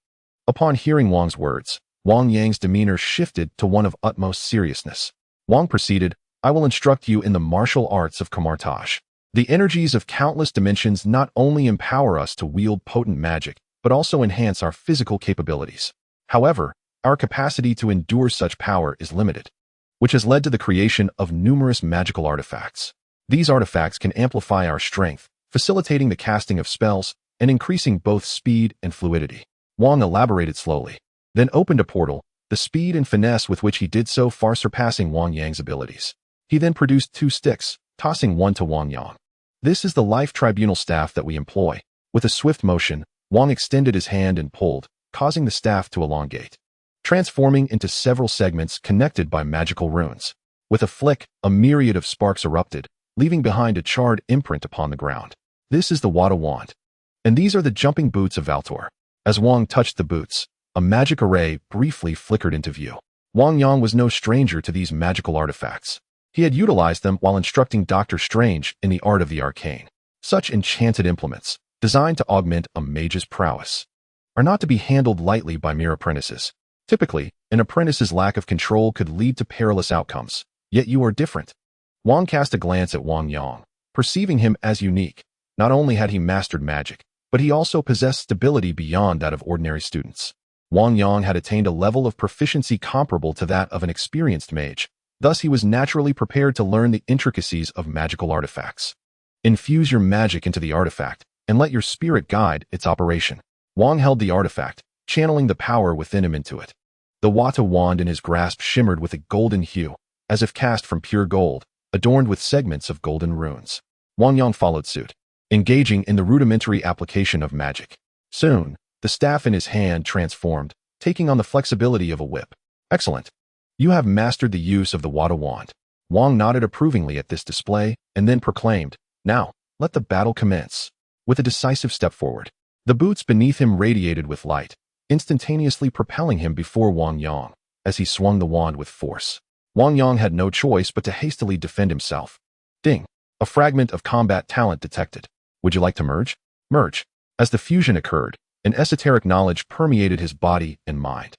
Upon hearing Wang's words, Wang Yang's demeanor shifted to one of utmost seriousness. Wang proceeded, "I will instruct you in the martial arts of Kamar-Taj. The energies of countless dimensions not only empower us to wield potent magic, but also enhance our physical capabilities. However, our capacity to endure such power is limited, which has led to the creation of numerous magical artifacts. These artifacts can amplify our strength, facilitating the casting of spells and increasing both speed and fluidity." Wang elaborated slowly, then opened a portal, the speed and finesse with which he did so far surpassing Wang Yang's abilities. He then produced 2 sticks, tossing one to Wang Yang. "This is the life tribunal staff that we employ." With a swift motion, Wang extended his hand and pulled, causing the staff to elongate, transforming into several segments connected by magical runes. With a flick, a myriad of sparks erupted, leaving behind a charred imprint upon the ground. "This is the Wada wand. And these are the jumping boots of Valtor." As Wang touched the boots, a magic array briefly flickered into view. Wang Yang was no stranger to these magical artifacts. He had utilized them while instructing Dr. Strange in the art of the arcane. Such enchanted implements, designed to augment a mage's prowess, are not to be handled lightly by mere apprentices. Typically, an apprentice's lack of control could lead to perilous outcomes. Yet you are different. Wang cast a glance at Wang Yang, perceiving him as unique. Not only had he mastered magic, but he also possessed stability beyond that of ordinary students. Wang Yang had attained a level of proficiency comparable to that of an experienced mage. Thus, he was naturally prepared to learn the intricacies of magical artifacts. Infuse your magic into the artifact, and let your spirit guide its operation. Wang held the artifact, channeling the power within him into it. The Wata wand in his grasp shimmered with a golden hue, as if cast from pure gold, adorned with segments of golden runes. Wang Yang followed suit, engaging in the rudimentary application of magic. Soon, the staff in his hand transformed, taking on the flexibility of a whip. "Excellent. You have mastered the use of the Wada wand." Wang nodded approvingly at this display, and then proclaimed, "Now, let the battle commence." With a decisive step forward, the boots beneath him radiated with light, instantaneously propelling him before Wang Yang, as he swung the wand with force. Wang Yang had no choice but to hastily defend himself. Ding! A fragment of combat talent detected. "Would you like to merge?" Merge. As the fusion occurred, an esoteric knowledge permeated his body and mind.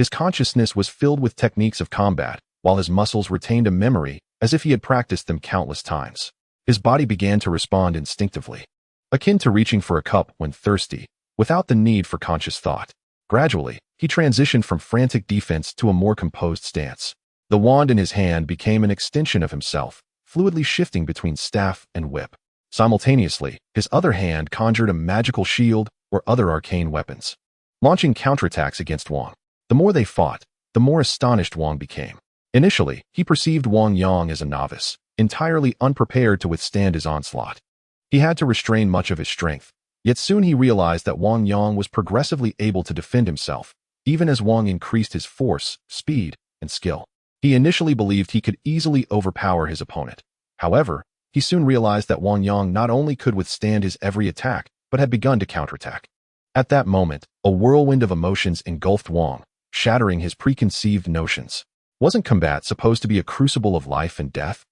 His consciousness was filled with techniques of combat, while his muscles retained a memory as if he had practiced them countless times. His body began to respond instinctively, akin to reaching for a cup when thirsty, without the need for conscious thought. Gradually, he transitioned from frantic defense to a more composed stance. The wand in his hand became an extension of himself, fluidly shifting between staff and whip. Simultaneously, his other hand conjured a magical shield or other arcane weapons, launching counterattacks against Wang. The more they fought, the more astonished Wang became. Initially, he perceived Wang Yang as a novice, entirely unprepared to withstand his onslaught. He had to restrain much of his strength, yet soon he realized that Wang Yang was progressively able to defend himself, even as Wang increased his force, speed, and skill. He initially believed he could easily overpower his opponent. However, he soon realized that Wang Yang not only could withstand his every attack, but had begun to counterattack. At that moment, a whirlwind of emotions engulfed Wang, shattering his preconceived notions. Wasn't combat supposed to be a crucible of life and death?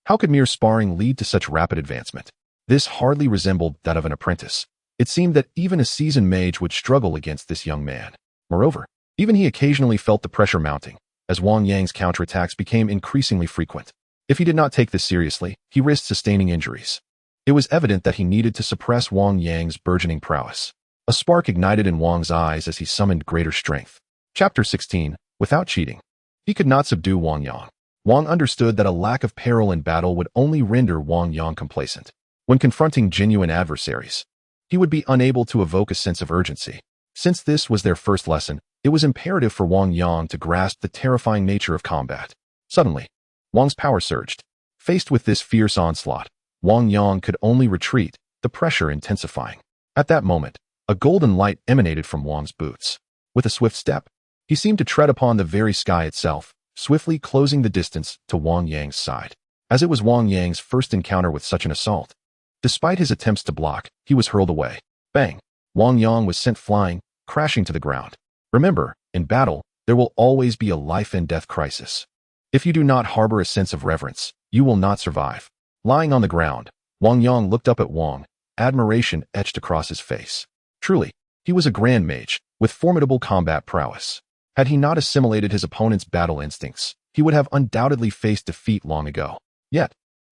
How could mere sparring lead to such rapid advancement? This hardly resembled that of an apprentice. It seemed that even a seasoned mage would struggle against this young man. Moreover, even he occasionally felt the pressure mounting, as Wang Yang's counterattacks became increasingly frequent. If he did not take this seriously, he risked sustaining injuries. It was evident that he needed to suppress Wang Yang's burgeoning prowess. A spark ignited in Wang's eyes as he summoned greater strength. Chapter 16. Without cheating. He could not subdue Wang Yang. Wang understood that a lack of peril in battle would only render Wang Yang complacent. When confronting genuine adversaries, he would be unable to evoke a sense of urgency. Since this was their first lesson, it was imperative for Wang Yang to grasp the terrifying nature of combat. Suddenly, Wang's power surged. Faced with this fierce onslaught, Wang Yang could only retreat, the pressure intensifying. At that moment, a golden light emanated from Wang's boots. With a swift step, he seemed to tread upon the very sky itself, swiftly closing the distance to Wang Yang's side. As it was Wang Yang's first encounter with such an assault, despite his attempts to block, he was hurled away. Bang! Wang Yang was sent flying, crashing to the ground. Remember, in battle, there will always be a life and death crisis. If you do not harbor a sense of reverence, you will not survive. Lying on the ground, Wang Yang looked up at Wang, admiration etched across his face. Truly, he was a grand mage, with formidable combat prowess. Had he not assimilated his opponent's battle instincts, he would have undoubtedly faced defeat long ago. Yet,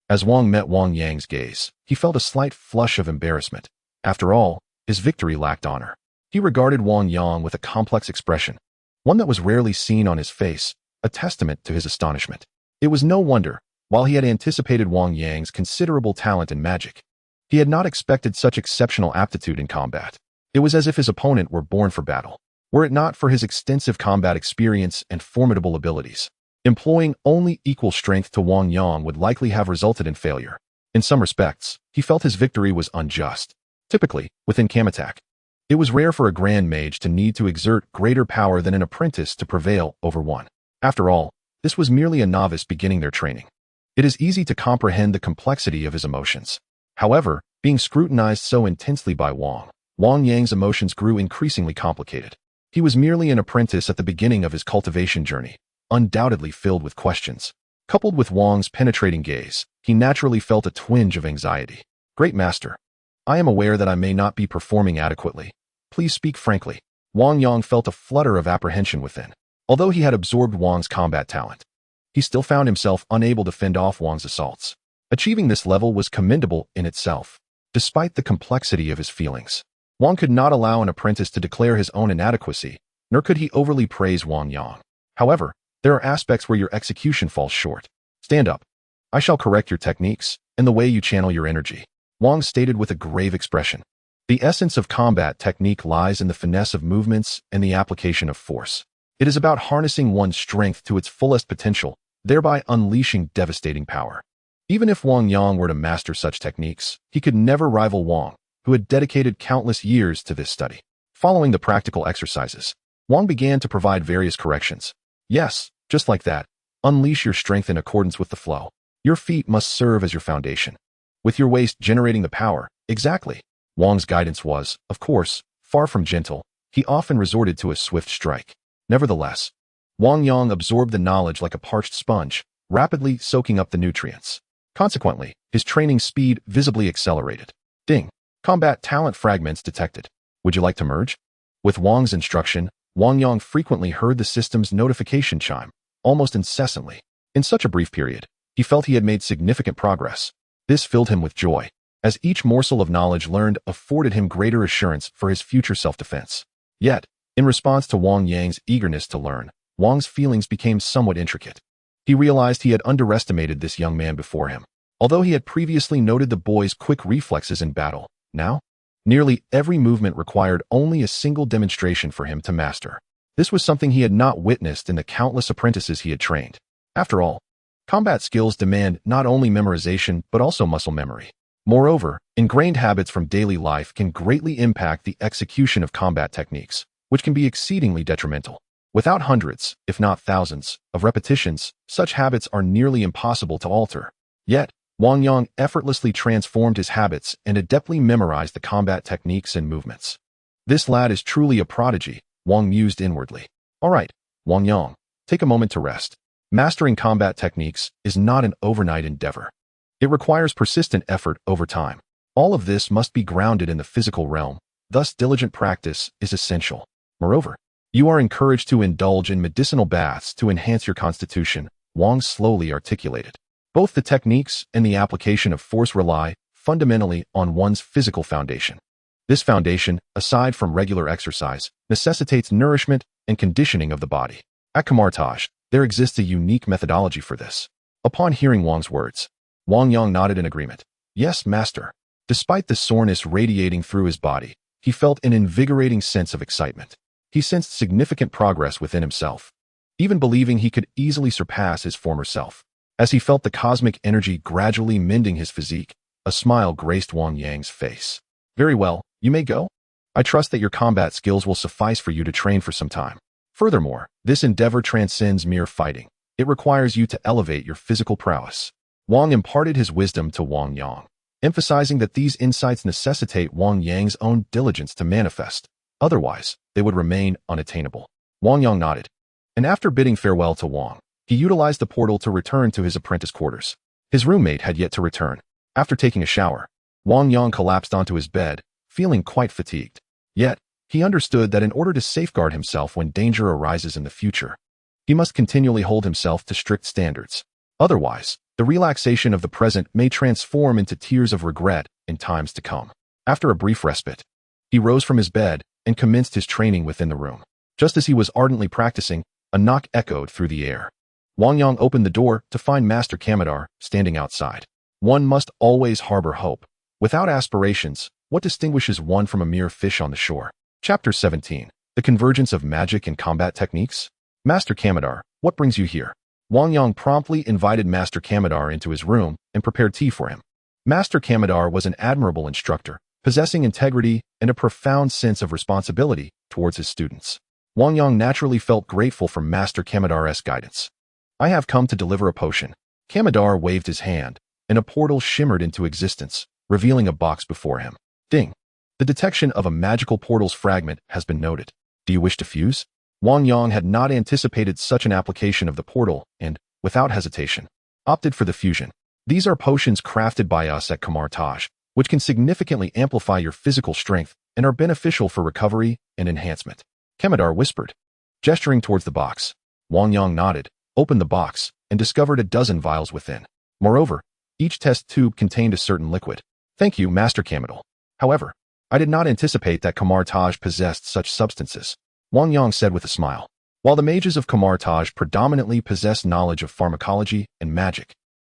as Wang met Wang Yang's gaze, he felt a slight flush of embarrassment. After all, his victory lacked honor. He regarded Wang Yang with a complex expression, one that was rarely seen on his face, a testament to his astonishment. It was no wonder, while he had anticipated Wang Yang's considerable talent in magic, he had not expected such exceptional aptitude in combat. It was as if his opponent were born for battle. Were it not for his extensive combat experience and formidable abilities, employing only equal strength to Wang Yang would likely have resulted in failure. In some respects, he felt his victory was unjust. Typically, within Kamar-Taj, it was rare for a grand mage to need to exert greater power than an apprentice to prevail over one. After all, this was merely a novice beginning their training. It is easy to comprehend the complexity of his emotions. However, being scrutinized so intensely by Wang Yang's emotions grew increasingly complicated. He was merely an apprentice at the beginning of his cultivation journey, undoubtedly filled with questions. Coupled with Wang's penetrating gaze, he naturally felt a twinge of anxiety. Great Master, I am aware that I may not be performing adequately. Please speak frankly. Wang Yang felt a flutter of apprehension within. Although he had absorbed Wang's combat talent, he still found himself unable to fend off Wang's assaults. Achieving this level was commendable in itself. Despite the complexity of his feelings, Wang could not allow an apprentice to declare his own inadequacy, nor could he overly praise Wang Yang. However, there are aspects where your execution falls short. Stand up. I shall correct your techniques and the way you channel your energy, Wang stated with a grave expression. The essence of combat technique lies in the finesse of movements and the application of force. It is about harnessing one's strength to its fullest potential, thereby unleashing devastating power. Even if Wang Yang were to master such techniques, he could never rival Wang, who had dedicated countless years to this study. Following the practical exercises, Wang began to provide various corrections. Yes, just like that. Unleash your strength in accordance with the flow. Your feet must serve as your foundation, with your waist generating the power. Exactly. Wang's guidance was, of course, far from gentle. He often resorted to a swift strike. Nevertheless, Wang Yang absorbed the knowledge like a parched sponge, rapidly soaking up the nutrients. Consequently, his training speed visibly accelerated. Ding. Combat talent fragments detected. Would you like to merge? With Wang's instruction, Wang Yang frequently heard the system's notification chime, almost incessantly. In such a brief period, he felt he had made significant progress. This filled him with joy, as each morsel of knowledge learned afforded him greater assurance for his future self-defense. Yet, in response to Wang Yang's eagerness to learn, Wang's feelings became somewhat intricate. He realized he had underestimated this young man before him. Although he had previously noted the boy's quick reflexes in battle, now, nearly every movement required only a single demonstration for him to master. This was something he had not witnessed in the countless apprentices he had trained. After all, combat skills demand not only memorization but also muscle memory. Moreover, ingrained habits from daily life can greatly impact the execution of combat techniques, which can be exceedingly detrimental. Without hundreds, if not thousands, of repetitions, such habits are nearly impossible to alter. Yet, Wang Yang effortlessly transformed his habits and adeptly memorized the combat techniques and movements. This lad is truly a prodigy, Wang mused inwardly. All right, Wang Yang, take a moment to rest. Mastering combat techniques is not an overnight endeavor. It requires persistent effort over time. All of this must be grounded in the physical realm, thus diligent practice is essential. Moreover, you are encouraged to indulge in medicinal baths to enhance your constitution, Wang slowly articulated. Both the techniques and the application of force rely fundamentally on one's physical foundation. This foundation, aside from regular exercise, necessitates nourishment and conditioning of the body. At Kamar-Taj, there exists a unique methodology for this. Upon hearing Wang's words, Wang Yang nodded in agreement. Yes, master. Despite the soreness radiating through his body, he felt an invigorating sense of excitement. He sensed significant progress within himself, even believing he could easily surpass his former self. As he felt the cosmic energy gradually mending his physique, a smile graced Wang Yang's face. Very well, you may go. I trust that your combat skills will suffice for you to train for some time. Furthermore, this endeavor transcends mere fighting. It requires you to elevate your physical prowess. Wang imparted his wisdom to Wang Yang, emphasizing that these insights necessitate Wang Yang's own diligence to manifest. Otherwise, they would remain unattainable. Wang Yang nodded, and after bidding farewell to Wang, he utilized the portal to return to his apprentice quarters. His roommate had yet to return. After taking a shower, Wang Yang collapsed onto his bed, feeling quite fatigued. Yet, he understood that in order to safeguard himself when danger arises in the future, he must continually hold himself to strict standards. Otherwise, the relaxation of the present may transform into tears of regret in times to come. After a brief respite, he rose from his bed and commenced his training within the room. Just as he was ardently practicing, a knock echoed through the air. Wang Yang opened the door to find Master Kamar-Taj standing outside. One must always harbor hope. Without aspirations, what distinguishes one from a mere fish on the shore? Chapter 17. The Convergence of Magic and Combat Techniques? Master Kamar-Taj, what brings you here? Wang Yang promptly invited Master Kamar-Taj into his room and prepared tea for him. Master Kamar-Taj was an admirable instructor, possessing integrity and a profound sense of responsibility towards his students. Wang Yang naturally felt grateful for Master Kamar-Taj's guidance. I have come to deliver a potion. Kamar-Taj waved his hand, and a portal shimmered into existence, revealing a box before him. Ding! The detection of a magical portal's fragment has been noted. Do you wish to fuse? Wang Yang had not anticipated such an application of the portal and, without hesitation, opted for the fusion. These are potions crafted by us at Kamar-Taj, which can significantly amplify your physical strength and are beneficial for recovery and enhancement. Kamar-Taj whispered. Gesturing towards the box, Wang Yang nodded, opened the box, and discovered a dozen vials within. Moreover, each test tube contained a certain liquid. Thank you, Master Kamar-Taj. However, I did not anticipate that Kamar-Taj possessed such substances, Wang Yang said with a smile. While the mages of Kamar-Taj predominantly possess knowledge of pharmacology and magic,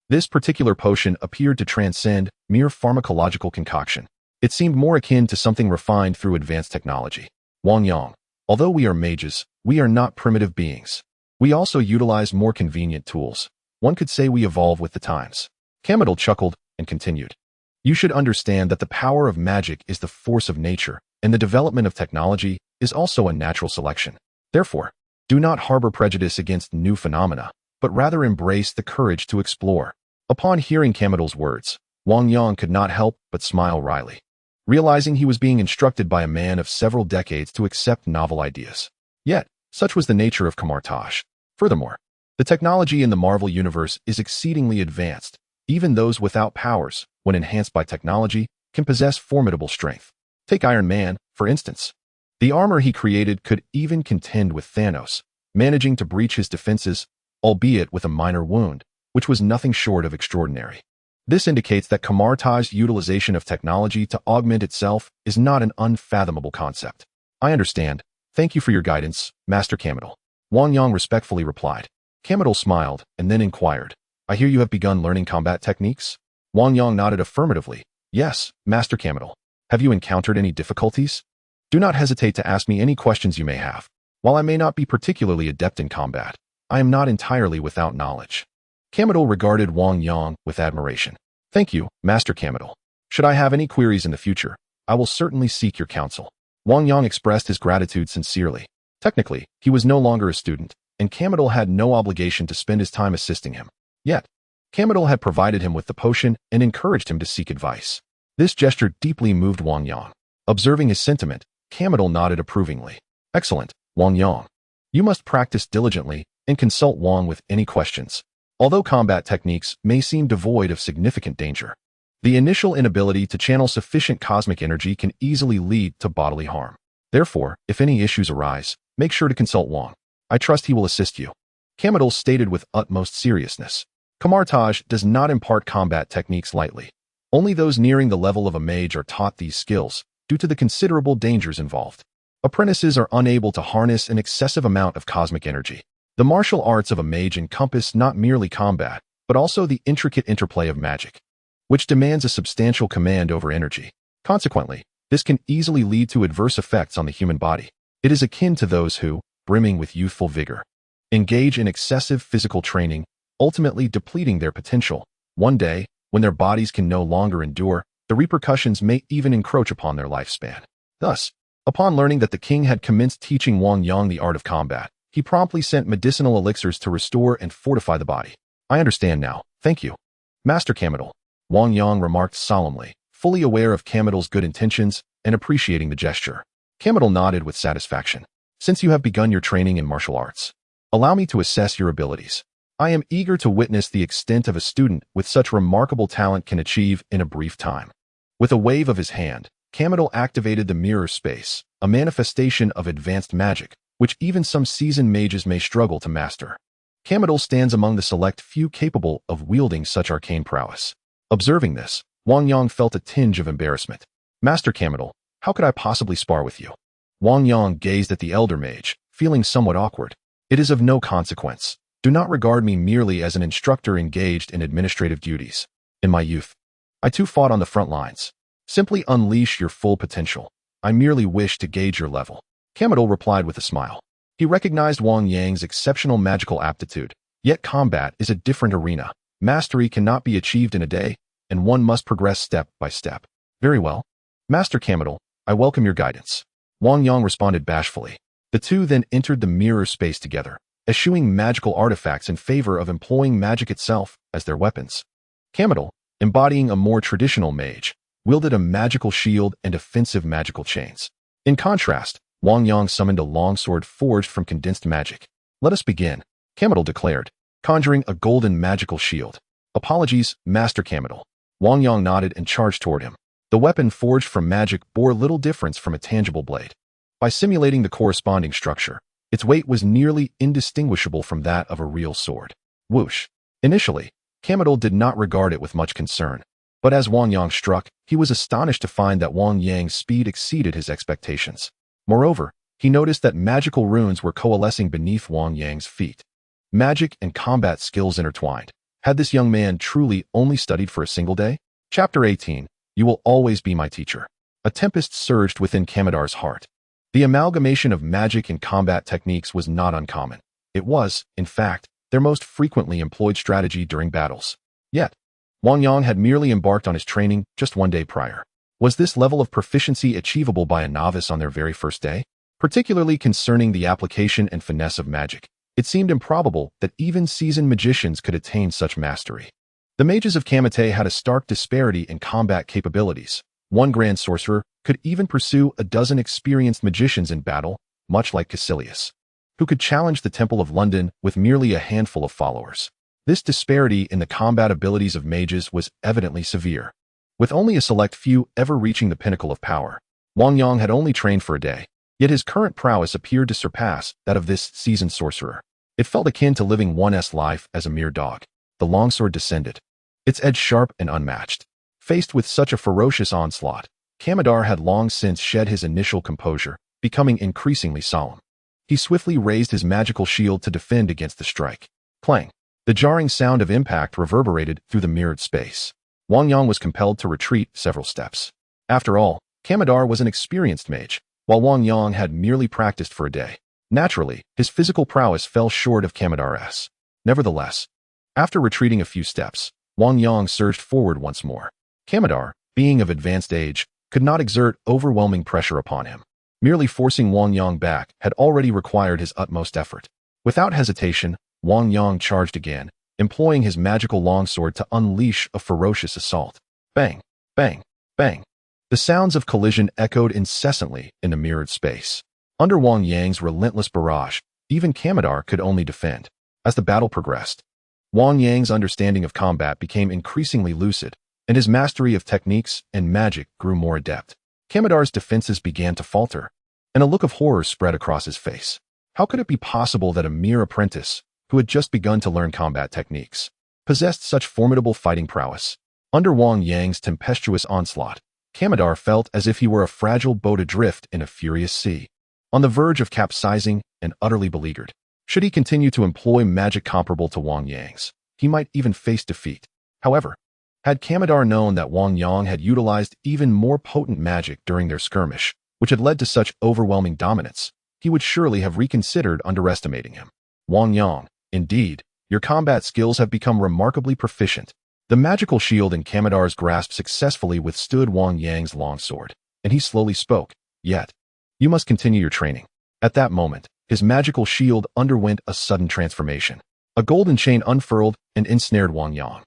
this particular potion appeared to transcend mere pharmacological concoction. It seemed more akin to something refined through advanced technology. Wang Yang, although we are mages, we are not primitive beings. We also utilize more convenient tools. One could say we evolve with the times. Kamar-Taj chuckled and continued. You should understand that the power of magic is the force of nature, and the development of technology is also a natural selection. Therefore, do not harbor prejudice against new phenomena, but rather embrace the courage to explore. Upon hearing Kamar-Taj's words, Wang Yang could not help but smile wryly, realizing he was being instructed by a man of several decades to accept novel ideas. Yet, such was the nature of Kamar-Taj. Furthermore, the technology in the Marvel universe is exceedingly advanced. Even those without powers, when enhanced by technology, can possess formidable strength. Take Iron Man, for instance. The armor he created could even contend with Thanos, managing to breach his defenses, albeit with a minor wound, which was nothing short of extraordinary. This indicates that Kamar-Taj's utilization of technology to augment itself is not an unfathomable concept. I understand. Thank you for your guidance, Master Kamar. Wang Yang respectfully replied. Kamar smiled and then inquired, I hear you have begun learning combat techniques? Wang Yang nodded affirmatively. Yes, Master Kamar. Have you encountered any difficulties? Do not hesitate to ask me any questions you may have. While I may not be particularly adept in combat, I am not entirely without knowledge. Kamar regarded Wang Yang with admiration. Thank you, Master Kamar. Should I have any queries in the future, I will certainly seek your counsel. Wang Yang expressed his gratitude sincerely. Technically, he was no longer a student, and Kamar had no obligation to spend his time assisting him. Yet, Kamar had provided him with the potion and encouraged him to seek advice. This gesture deeply moved Wang Yang. Observing his sentiment, Kamar nodded approvingly. Excellent, Wang Yang. You must practice diligently and consult Wang with any questions. Although combat techniques may seem devoid of significant danger, the initial inability to channel sufficient cosmic energy can easily lead to bodily harm. Therefore, if any issues arise, make sure to consult Wang. I trust he will assist you. Kamar stated with utmost seriousness. Kamar-Taj does not impart combat techniques lightly. Only those nearing the level of a mage are taught these skills, due to the considerable dangers involved. Apprentices are unable to harness an excessive amount of cosmic energy. The martial arts of a mage encompass not merely combat, but also the intricate interplay of magic, which demands a substantial command over energy. Consequently, this can easily lead to adverse effects on the human body. It is akin to those who, brimming with youthful vigor, engage in excessive physical training, ultimately depleting their potential. One day, when their bodies can no longer endure, the repercussions may even encroach upon their lifespan. Thus, upon learning that the king had commenced teaching Wang Yang the art of combat, he promptly sent medicinal elixirs to restore and fortify the body. I understand now. Thank you, Master Kamar. Wang Yang remarked solemnly, fully aware of Kamar's good intentions and appreciating the gesture. Kamar nodded with satisfaction. Since you have begun your training in martial arts, allow me to assess your abilities. I am eager to witness the extent of a student with such remarkable talent can achieve in a brief time. With a wave of his hand, Kamar activated the mirror space, a manifestation of advanced magic, which even some seasoned mages may struggle to master. Kamar stands among the select few capable of wielding such arcane prowess. Observing this, Wang Yang felt a tinge of embarrassment. Master Kamar, how could I possibly spar with you? Wang Yang gazed at the elder mage, feeling somewhat awkward. It is of no consequence. Do not regard me merely as an instructor engaged in administrative duties. In my youth, I too fought on the front lines. Simply unleash your full potential. I merely wish to gauge your level. Kamar replied with a smile. He recognized Wang Yang's exceptional magical aptitude, yet combat is a different arena. Mastery cannot be achieved in a day, and one must progress step by step. Very well. Master Kamar, I welcome your guidance. Wang Yang responded bashfully. The two then entered the mirror space together, eschewing magical artifacts in favor of employing magic itself as their weapons. Kamar, embodying a more traditional mage, wielded a magical shield and offensive magical chains. In contrast, Wang Yang summoned a longsword forged from condensed magic. Let us begin, Kamar declared, conjuring a golden magical shield. Apologies, Master Kamar. Wang Yang nodded and charged toward him. The weapon forged from magic bore little difference from a tangible blade. By simulating the corresponding structure, its weight was nearly indistinguishable from that of a real sword. Whoosh. Initially, Kamar did not regard it with much concern, but as Wang Yang struck, he was astonished to find that Wang Yang's speed exceeded his expectations. Moreover, he noticed that magical runes were coalescing beneath Wang Yang's feet. Magic and combat skills intertwined. Had this young man truly only studied for a single day? Chapter 18. You will always be my teacher. A tempest surged within Kamar's heart. The amalgamation of magic and combat techniques was not uncommon. It was, in fact, their most frequently employed strategy during battles. Yet, Wang Yang had merely embarked on his training just one day prior. Was this level of proficiency achievable by a novice on their very first day? Particularly concerning the application and finesse of magic, it seemed improbable that even seasoned magicians could attain such mastery. The mages of Kamar-Taj had a stark disparity in combat capabilities. One grand sorcerer could even pursue a dozen experienced magicians in battle, much like Caecilius, who could challenge the Temple of London with merely a handful of followers. This disparity in the combat abilities of mages was evidently severe. With only a select few ever reaching the pinnacle of power, Wang Yang had only trained for a day, Yet his current prowess appeared to surpass that of this seasoned sorcerer. It felt akin to living one's life as a mere dog. The longsword descended, its edge sharp and unmatched. Faced with such a ferocious onslaught, Kamar-Taj had long since shed his initial composure, becoming increasingly solemn. He swiftly raised his magical shield to defend against the strike. Clang! The jarring sound of impact reverberated through the mirrored space. Wang Yang was compelled to retreat several steps. After all, Kamar-Taj was an experienced mage, while Wang Yang had merely practiced for a day. Naturally, his physical prowess fell short of Kamar-Taj's. Nevertheless, after retreating a few steps, Wang Yang surged forward once more. Kamar-Taj, being of advanced age, could not exert overwhelming pressure upon him. Merely forcing Wang Yang back had already required his utmost effort. Without hesitation, Wang Yang charged again, employing his magical longsword to unleash a ferocious assault. Bang! Bang! Bang! The sounds of collision echoed incessantly in the mirrored space. Under Wang Yang's relentless barrage, even Kamar-Taj could only defend. As the battle progressed, Wang Yang's understanding of combat became increasingly lucid, and his mastery of techniques and magic grew more adept. Kamar-Taj's defenses began to falter, and a look of horror spread across his face. How could it be possible that a mere apprentice, who had just begun to learn combat techniques, possessed such formidable fighting prowess? Under Wang Yang's tempestuous onslaught, Kamar-Taj felt as if he were a fragile boat adrift in a furious sea, on the verge of capsizing and utterly beleaguered. Should he continue to employ magic comparable to Wang Yang's, he might even face defeat. However, had Kamar-Taj known that Wang Yang had utilized even more potent magic during their skirmish, which had led to such overwhelming dominance, he would surely have reconsidered underestimating him. Wang Yang, indeed, your combat skills have become remarkably proficient. The magical shield in Kamar-Taj's grasp successfully withstood Wang Yang's longsword, and he slowly spoke. Yet, you must continue your training. At that moment, his magical shield underwent a sudden transformation. A golden chain unfurled and ensnared Wang Yang,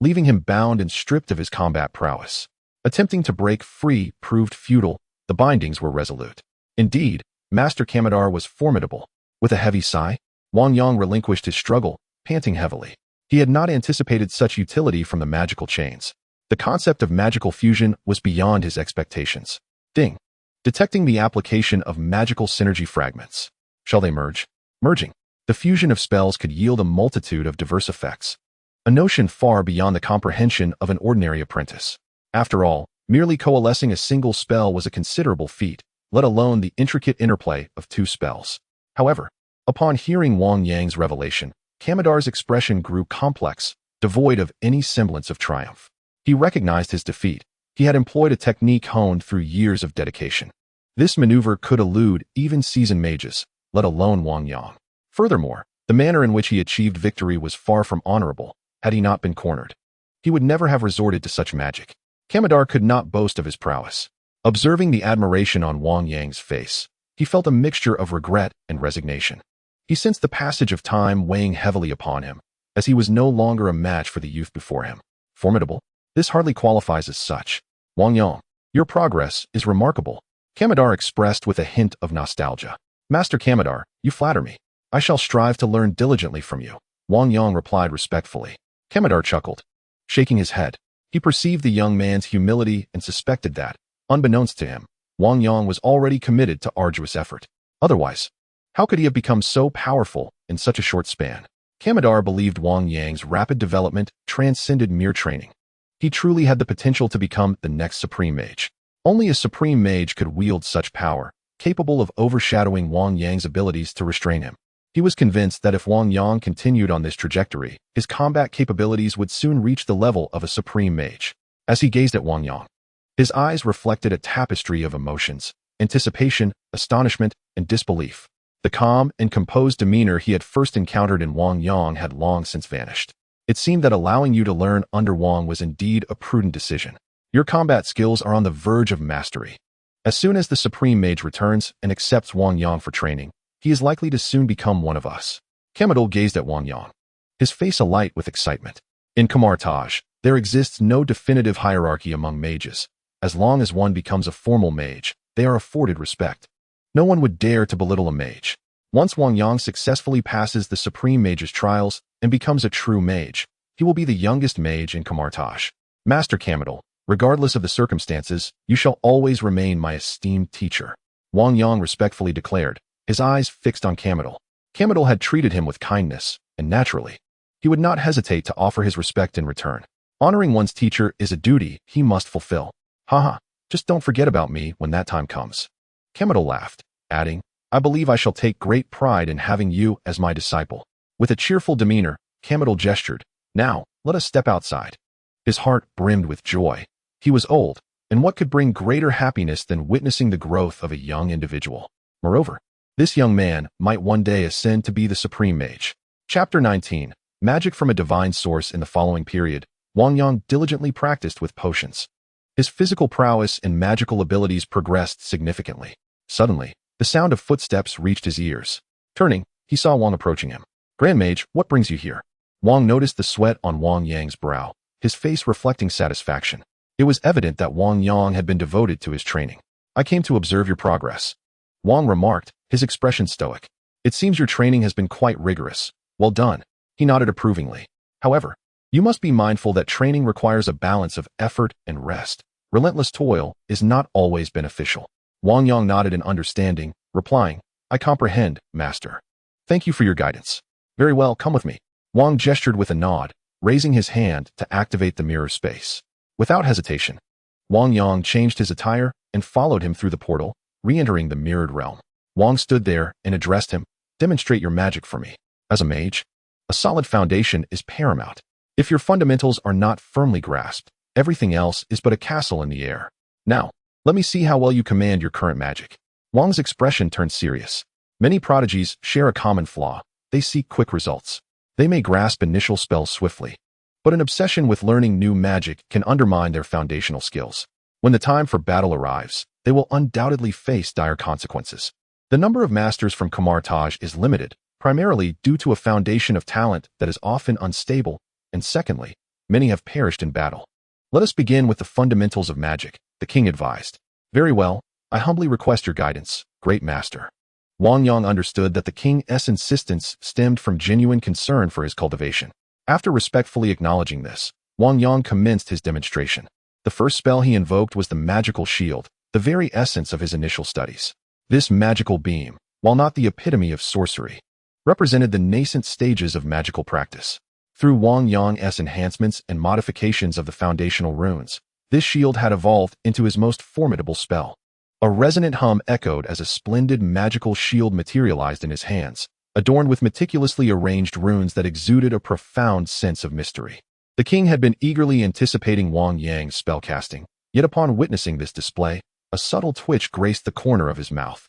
leaving him bound and stripped of his combat prowess. Attempting to break free proved futile. The bindings were resolute. Indeed, Master Kamar-Taj was formidable. With a heavy sigh, Wang Yang relinquished his struggle, panting heavily. He had not anticipated such utility from the magical chains. The concept of magical fusion was beyond his expectations. Ding! Detecting the application of magical synergy fragments. Shall they merge? Merging. The fusion of spells could yield a multitude of diverse effects, a notion far beyond the comprehension of an ordinary apprentice. After all, merely coalescing a single spell was a considerable feat, let alone the intricate interplay of two spells. However, upon hearing Wang Yang's revelation, Kamar-Taj's expression grew complex, devoid of any semblance of triumph. He recognized his defeat. He had employed a technique honed through years of dedication. This maneuver could elude even seasoned mages, let alone Wang Yang. Furthermore, the manner in which he achieved victory was far from honorable. Had he not been cornered, he would never have resorted to such magic. Kamar-Taj could not boast of his prowess. Observing the admiration on Wang Yang's face, he felt a mixture of regret and resignation. He sensed the passage of time weighing heavily upon him, as he was no longer a match for the youth before him. Formidable? This hardly qualifies as such. Wang Yang, your progress is remarkable. Kamar-Taj expressed with a hint of nostalgia. Master Kamar-Taj, you flatter me. I shall strive to learn diligently from you. Wang Yang replied respectfully. Kamar-Taj chuckled, shaking his head. He perceived the young man's humility and suspected that, unbeknownst to him, Wang Yang was already committed to arduous effort. Otherwise, how could he have become so powerful in such a short span? Kamar-Taj believed Wang Yang's rapid development transcended mere training. He truly had the potential to become the next Supreme Mage. Only a Supreme Mage could wield such power, capable of overshadowing Wang Yang's abilities to restrain him. He was convinced that if Wang Yang continued on this trajectory, his combat capabilities would soon reach the level of a Supreme Mage. As he gazed at Wang Yang, his eyes reflected a tapestry of emotions: anticipation, astonishment, and disbelief. The calm and composed demeanor he had first encountered in Wang Yang had long since vanished. It seemed that allowing you to learn under Wang was indeed a prudent decision. Your combat skills are on the verge of mastery. As soon as the Supreme Mage returns and accepts Wang Yang for training, he is likely to soon become one of us. Kamar-Taj gazed at Wang Yang, his face alight with excitement. In Kamar-Taj, there exists no definitive hierarchy among mages. As long as one becomes a formal mage, they are afforded respect. No one would dare to belittle a mage. Once Wang Yang successfully passes the Supreme Mage's trials and becomes a true mage, he will be the youngest mage in Kamar-Taj. Master Kamar-Taj, regardless of the circumstances, you shall always remain my esteemed teacher. Wang Yang respectfully declared, his eyes fixed on Kamar-Taj. Kamar-Taj had treated him with kindness, and naturally, he would not hesitate to offer his respect in return. Honoring one's teacher is a duty he must fulfill. Haha, just don't forget about me when that time comes. Kamar-Taj laughed, adding, I believe I shall take great pride in having you as my disciple. With a cheerful demeanor, Kamar-Taj gestured, now, let us step outside. His heart brimmed with joy. He was old, and what could bring greater happiness than witnessing the growth of a young individual? Moreover, this young man might one day ascend to be the Supreme Mage. Chapter 19. Magic from a divine source. In the following period, Wang Yang diligently practiced with potions. His physical prowess and magical abilities progressed significantly. Suddenly, the sound of footsteps reached his ears. Turning, he saw Wang approaching him. Grand Mage, what brings you here? Wang noticed the sweat on Wang Yang's brow, his face reflecting satisfaction. It was evident that Wang Yang had been devoted to his training. I came to observe your progress. Wang remarked, his expression stoic. It seems your training has been quite rigorous. Well done. He nodded approvingly. However, you must be mindful that training requires a balance of effort and rest. Relentless toil is not always beneficial. Wang Yang nodded in understanding, replying, I comprehend, master. Thank you for your guidance. Very well, come with me. Wang gestured with a nod, raising his hand to activate the mirror space. Without hesitation, Wang Yang changed his attire and followed him through the portal, re-entering the mirrored realm. Wang stood there and addressed him, demonstrate your magic for me. As a mage, a solid foundation is paramount. If your fundamentals are not firmly grasped, everything else is but a castle in the air. Now, let me see how well you command your current magic. Wang's expression turned serious. Many prodigies share a common flaw. They seek quick results. They may grasp initial spells swiftly, but an obsession with learning new magic can undermine their foundational skills. When the time for battle arrives, they will undoubtedly face dire consequences. The number of masters from Kamar-Taj is limited, primarily due to a foundation of talent that is often unstable, and secondly, many have perished in battle. Let us begin with the fundamentals of magic, the king advised. Very well, I humbly request your guidance, great master. Wang Yang understood that the king's insistence stemmed from genuine concern for his cultivation. After respectfully acknowledging this, Wang Yang commenced his demonstration. The first spell he invoked was the magical shield, the very essence of his initial studies. This magical beam, while not the epitome of sorcery, represented the nascent stages of magical practice. Through Wang Yang's enhancements and modifications of the foundational runes, this shield had evolved into his most formidable spell. A resonant hum echoed as a splendid magical shield materialized in his hands, adorned with meticulously arranged runes that exuded a profound sense of mystery. The king had been eagerly anticipating Wang Yang's spellcasting, yet upon witnessing this display, a subtle twitch graced the corner of his mouth.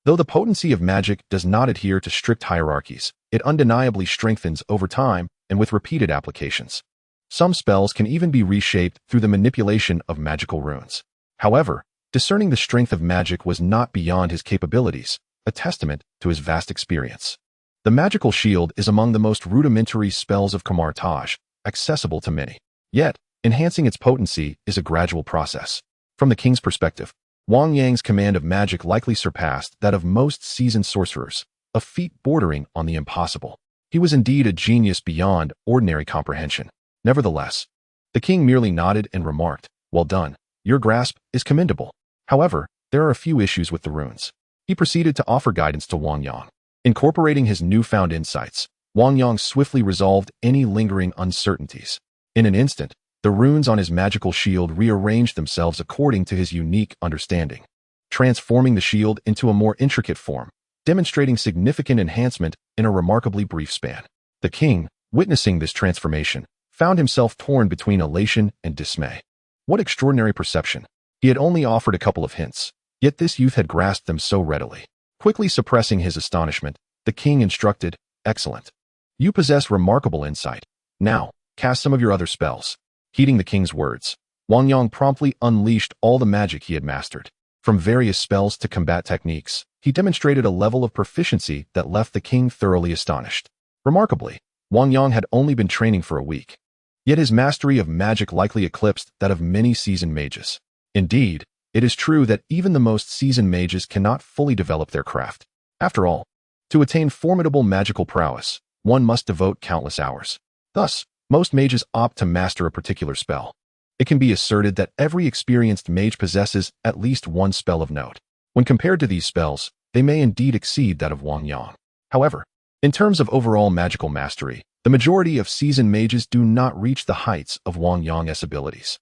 Though the potency of magic does not adhere to strict hierarchies, it undeniably strengthens over time and with repeated applications. Some spells can even be reshaped through the manipulation of magical runes. However, discerning the strength of magic was not beyond his capabilities, a testament to his vast experience. The magical shield is among the most rudimentary spells of Kamar-Taj, accessible to many. Yet, enhancing its potency is a gradual process. From the king's perspective, Wang Yang's command of magic likely surpassed that of most seasoned sorcerers, a feat bordering on the impossible. He was indeed a genius beyond ordinary comprehension. Nevertheless, the king merely nodded and remarked, well done, your grasp is commendable. However, there are a few issues with the runes. He proceeded to offer guidance to Wang Yang. Incorporating his newfound insights, Wang Yang swiftly resolved any lingering uncertainties. In an instant, the runes on his magical shield rearranged themselves according to his unique understanding, transforming the shield into a more intricate form, demonstrating significant enhancement in a remarkably brief span. The king, witnessing this transformation, found himself torn between elation and dismay. What extraordinary perception! He had only offered a couple of hints, yet this youth had grasped them so readily. Quickly suppressing his astonishment, the king instructed, excellent. You possess remarkable insight. Now, cast some of your other spells. Heeding the king's words, Wang Yang promptly unleashed all the magic he had mastered. From various spells to combat techniques, he demonstrated a level of proficiency that left the king thoroughly astonished. Remarkably, Wang Yang had only been training for a week. Yet his mastery of magic likely eclipsed that of many seasoned mages. Indeed, it is true that even the most seasoned mages cannot fully develop their craft. After all, to attain formidable magical prowess, one must devote countless hours. Thus, most mages opt to master a particular spell. It can be asserted that every experienced mage possesses at least one spell of note. When compared to these spells, they may indeed exceed that of Wang Yang. However, in terms of overall magical mastery, the majority of seasoned mages do not reach the heights of Wang Yang's abilities.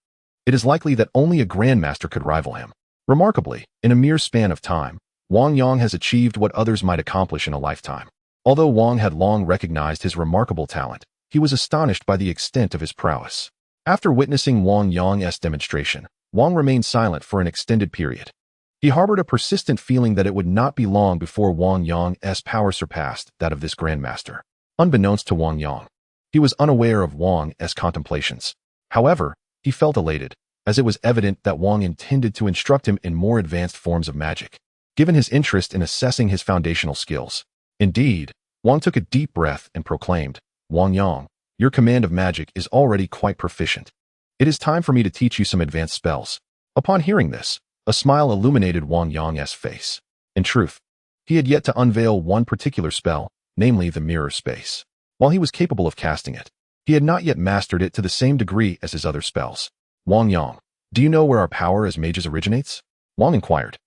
It is likely that only a grandmaster could rival him. Remarkably, in a mere span of time, Wang Yang has achieved what others might accomplish in a lifetime. Although Wang had long recognized his remarkable talent, he was astonished by the extent of his prowess. After witnessing Wang Yang's demonstration, Wang remained silent for an extended period. He harbored a persistent feeling that it would not be long before Wang Yang's power surpassed that of this grandmaster. Unbeknownst to Wang Yang, he was unaware of Wang's contemplations. However, he felt elated, as it was evident that Wang intended to instruct him in more advanced forms of magic, given his interest in assessing his foundational skills. Indeed, Wang took a deep breath and proclaimed, "Wang Yang, your command of magic is already quite proficient. It is time for me to teach you some advanced spells." Upon hearing this, a smile illuminated Wang Yang's face. In truth, he had yet to unveil one particular spell, namely the mirror space. While he was capable of casting it, he had not yet mastered it to the same degree as his other spells. "Wang Yang, do you know where our power as mages originates?" Wang inquired.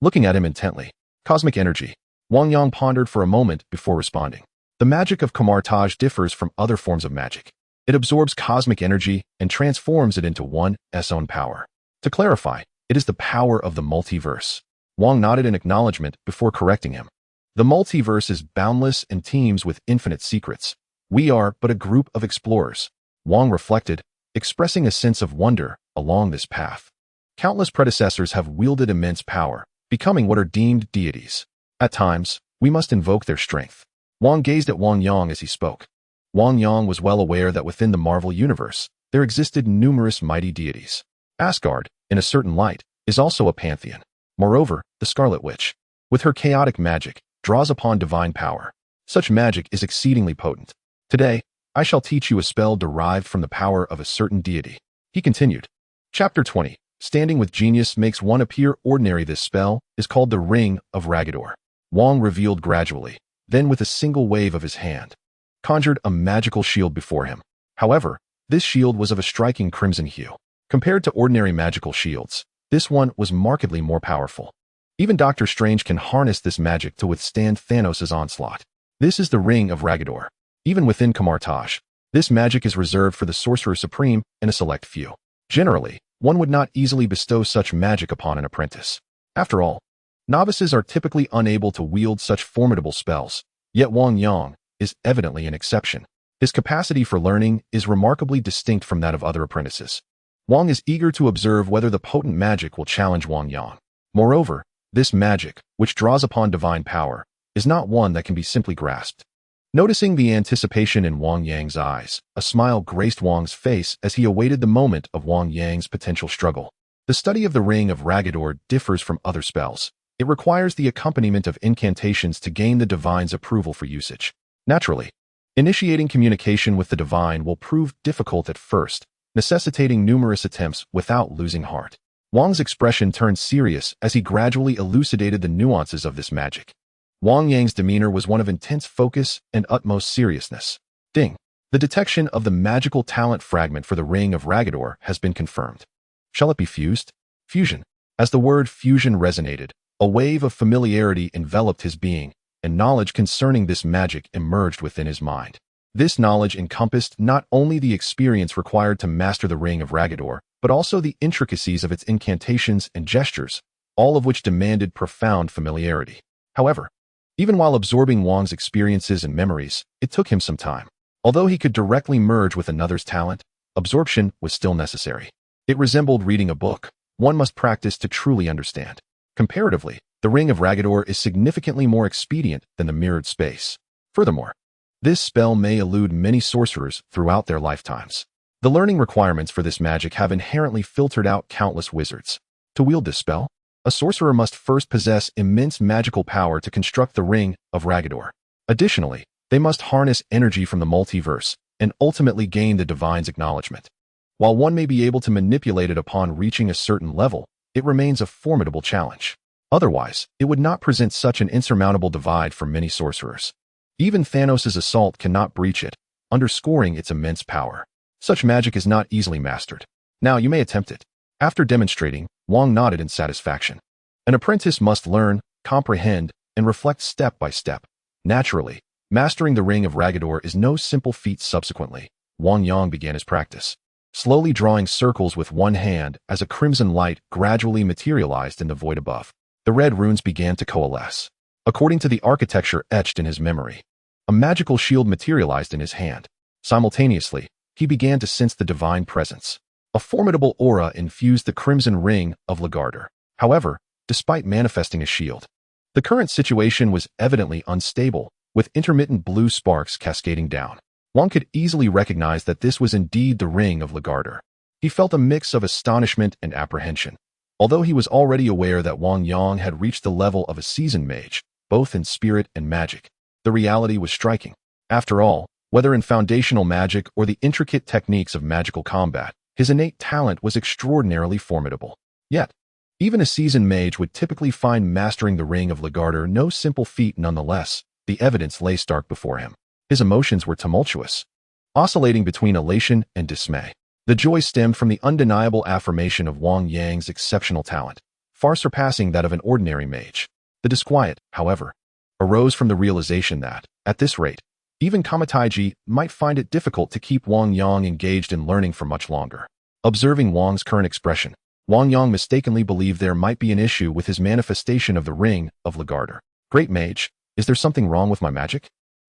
Looking at him intently. "Cosmic energy." Wang Yang pondered for a moment before responding. "The magic of Kamar-Taj differs from other forms of magic. It absorbs cosmic energy and transforms it into one's own power. To clarify, it is the power of the multiverse." Wang nodded in acknowledgement before correcting him. "The multiverse is boundless and teems with infinite secrets. We are but a group of explorers." Wang reflected, expressing a sense of wonder along this path. Countless predecessors have wielded immense power, becoming what are deemed deities. At times, we must invoke their strength. Wang gazed at Wang Yang as he spoke. Wang Yang was well aware that within the Marvel universe, there existed numerous mighty deities. Asgard, in a certain light, is also a pantheon. Moreover, the Scarlet Witch, with her chaotic magic, draws upon divine power. Such magic is exceedingly potent. "Today, I shall teach you a spell derived from the power of a certain deity," he continued. Chapter 20. Standing with genius makes one appear ordinary. This spell is called the Ring of Ragador. Wang revealed gradually, then with a single wave of his hand, conjured a magical shield before him. However, this shield was of a striking crimson hue. Compared to ordinary magical shields, this one was markedly more powerful. Even Doctor Strange can harness this magic to withstand Thanos' onslaught. This is the Ring of Ragador. Even within Kamar-Taj, this magic is reserved for the Sorcerer Supreme and a select few. Generally, one would not easily bestow such magic upon an apprentice. After all, novices are typically unable to wield such formidable spells, yet Wang Yang is evidently an exception. His capacity for learning is remarkably distinct from that of other apprentices. Wang is eager to observe whether the potent magic will challenge Wang Yang. Moreover, this magic, which draws upon divine power, is not one that can be simply grasped. Noticing the anticipation in Wang Yang's eyes, a smile graced Wang's face as he awaited the moment of Wang Yang's potential struggle. The study of the Ring of Ragador differs from other spells. It requires the accompaniment of incantations to gain the divine's approval for usage. Naturally, initiating communication with the divine will prove difficult at first, necessitating numerous attempts without losing heart. Wang's expression turned serious as he gradually elucidated the nuances of this magic. Wang Yang's demeanor was one of intense focus and utmost seriousness. Ding! The detection of the magical talent fragment for the Ring of Ragador has been confirmed. Shall it be fused? Fusion. As the word fusion resonated, a wave of familiarity enveloped his being, and knowledge concerning this magic emerged within his mind. This knowledge encompassed not only the experience required to master the Ring of Ragador, but also the intricacies of its incantations and gestures, all of which demanded profound familiarity. However, even while absorbing Wang's experiences and memories, it took him some time. Although he could directly merge with another's talent, absorption was still necessary. It resembled reading a book. One must practice to truly understand. Comparatively, the Ring of Ragador is significantly more expedient than the mirrored space. Furthermore, this spell may elude many sorcerers throughout their lifetimes. The learning requirements for this magic have inherently filtered out countless wizards. To wield this spell, a sorcerer must first possess immense magical power to construct the Ring of Ragador. Additionally, they must harness energy from the multiverse and ultimately gain the divine's acknowledgement. While one may be able to manipulate it upon reaching a certain level, it remains a formidable challenge. Otherwise, it would not present such an insurmountable divide for many sorcerers. Even Thanos' assault cannot breach it, underscoring its immense power. Such magic is not easily mastered. Now you may attempt it. After demonstrating, Wang nodded in satisfaction. An apprentice must learn, comprehend, and reflect step by step. Naturally, mastering the Ring of Ragador is no simple feat. Subsequently, Wang Yang began his practice, slowly drawing circles with one hand as a crimson light gradually materialized in the void above. The red runes began to coalesce. According to the architecture etched in his memory, a magical shield materialized in his hand. Simultaneously, he began to sense the divine presence. A formidable aura infused the crimson ring of Lagarder. However, despite manifesting a shield, the current situation was evidently unstable, with intermittent blue sparks cascading down. One could easily recognize that this was indeed the ring of Lagarder. He felt a mix of astonishment and apprehension. Although he was already aware that Wang Yang had reached the level of a seasoned mage, both in spirit and magic, the reality was striking. After all, whether in foundational magic or the intricate techniques of magical combat, his innate talent was extraordinarily formidable. Yet, even a seasoned mage would typically find mastering the Ring of Lagarder no simple feat. Nonetheless, the evidence lay stark before him. His emotions were tumultuous, oscillating between elation and dismay. The joy stemmed from the undeniable affirmation of Wang Yang's exceptional talent, far surpassing that of an ordinary mage. The disquiet, however, arose from the realization that, at this rate, even Kamar-Taj might find it difficult to keep Wang Yang engaged in learning for much longer. Observing Wang's current expression, Wang Yang mistakenly believed there might be an issue with his manifestation of the Ring of Lagarder. "Great mage, is there something wrong with my magic?"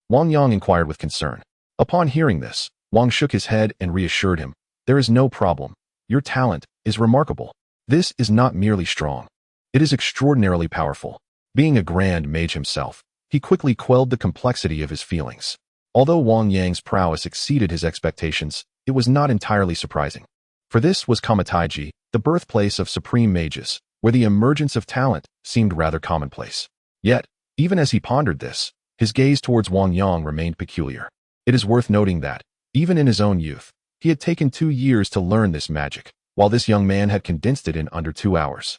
Wang Yang inquired with concern. Upon hearing this, Wang shook his head and reassured him, "There is no problem. Your talent is remarkable. This is not merely strong. It is extraordinarily powerful." Being a grand mage himself, he quickly quelled the complexity of his feelings. Although Wang Yang's prowess exceeded his expectations, it was not entirely surprising. For this was Kamar-Taj, the birthplace of supreme mages, where the emergence of talent seemed rather commonplace. Yet, even as he pondered this, his gaze towards Wang Yang remained peculiar. It is worth noting that, even in his own youth, he had taken 2 years to learn this magic, while this young man had condensed it in under 2 hours.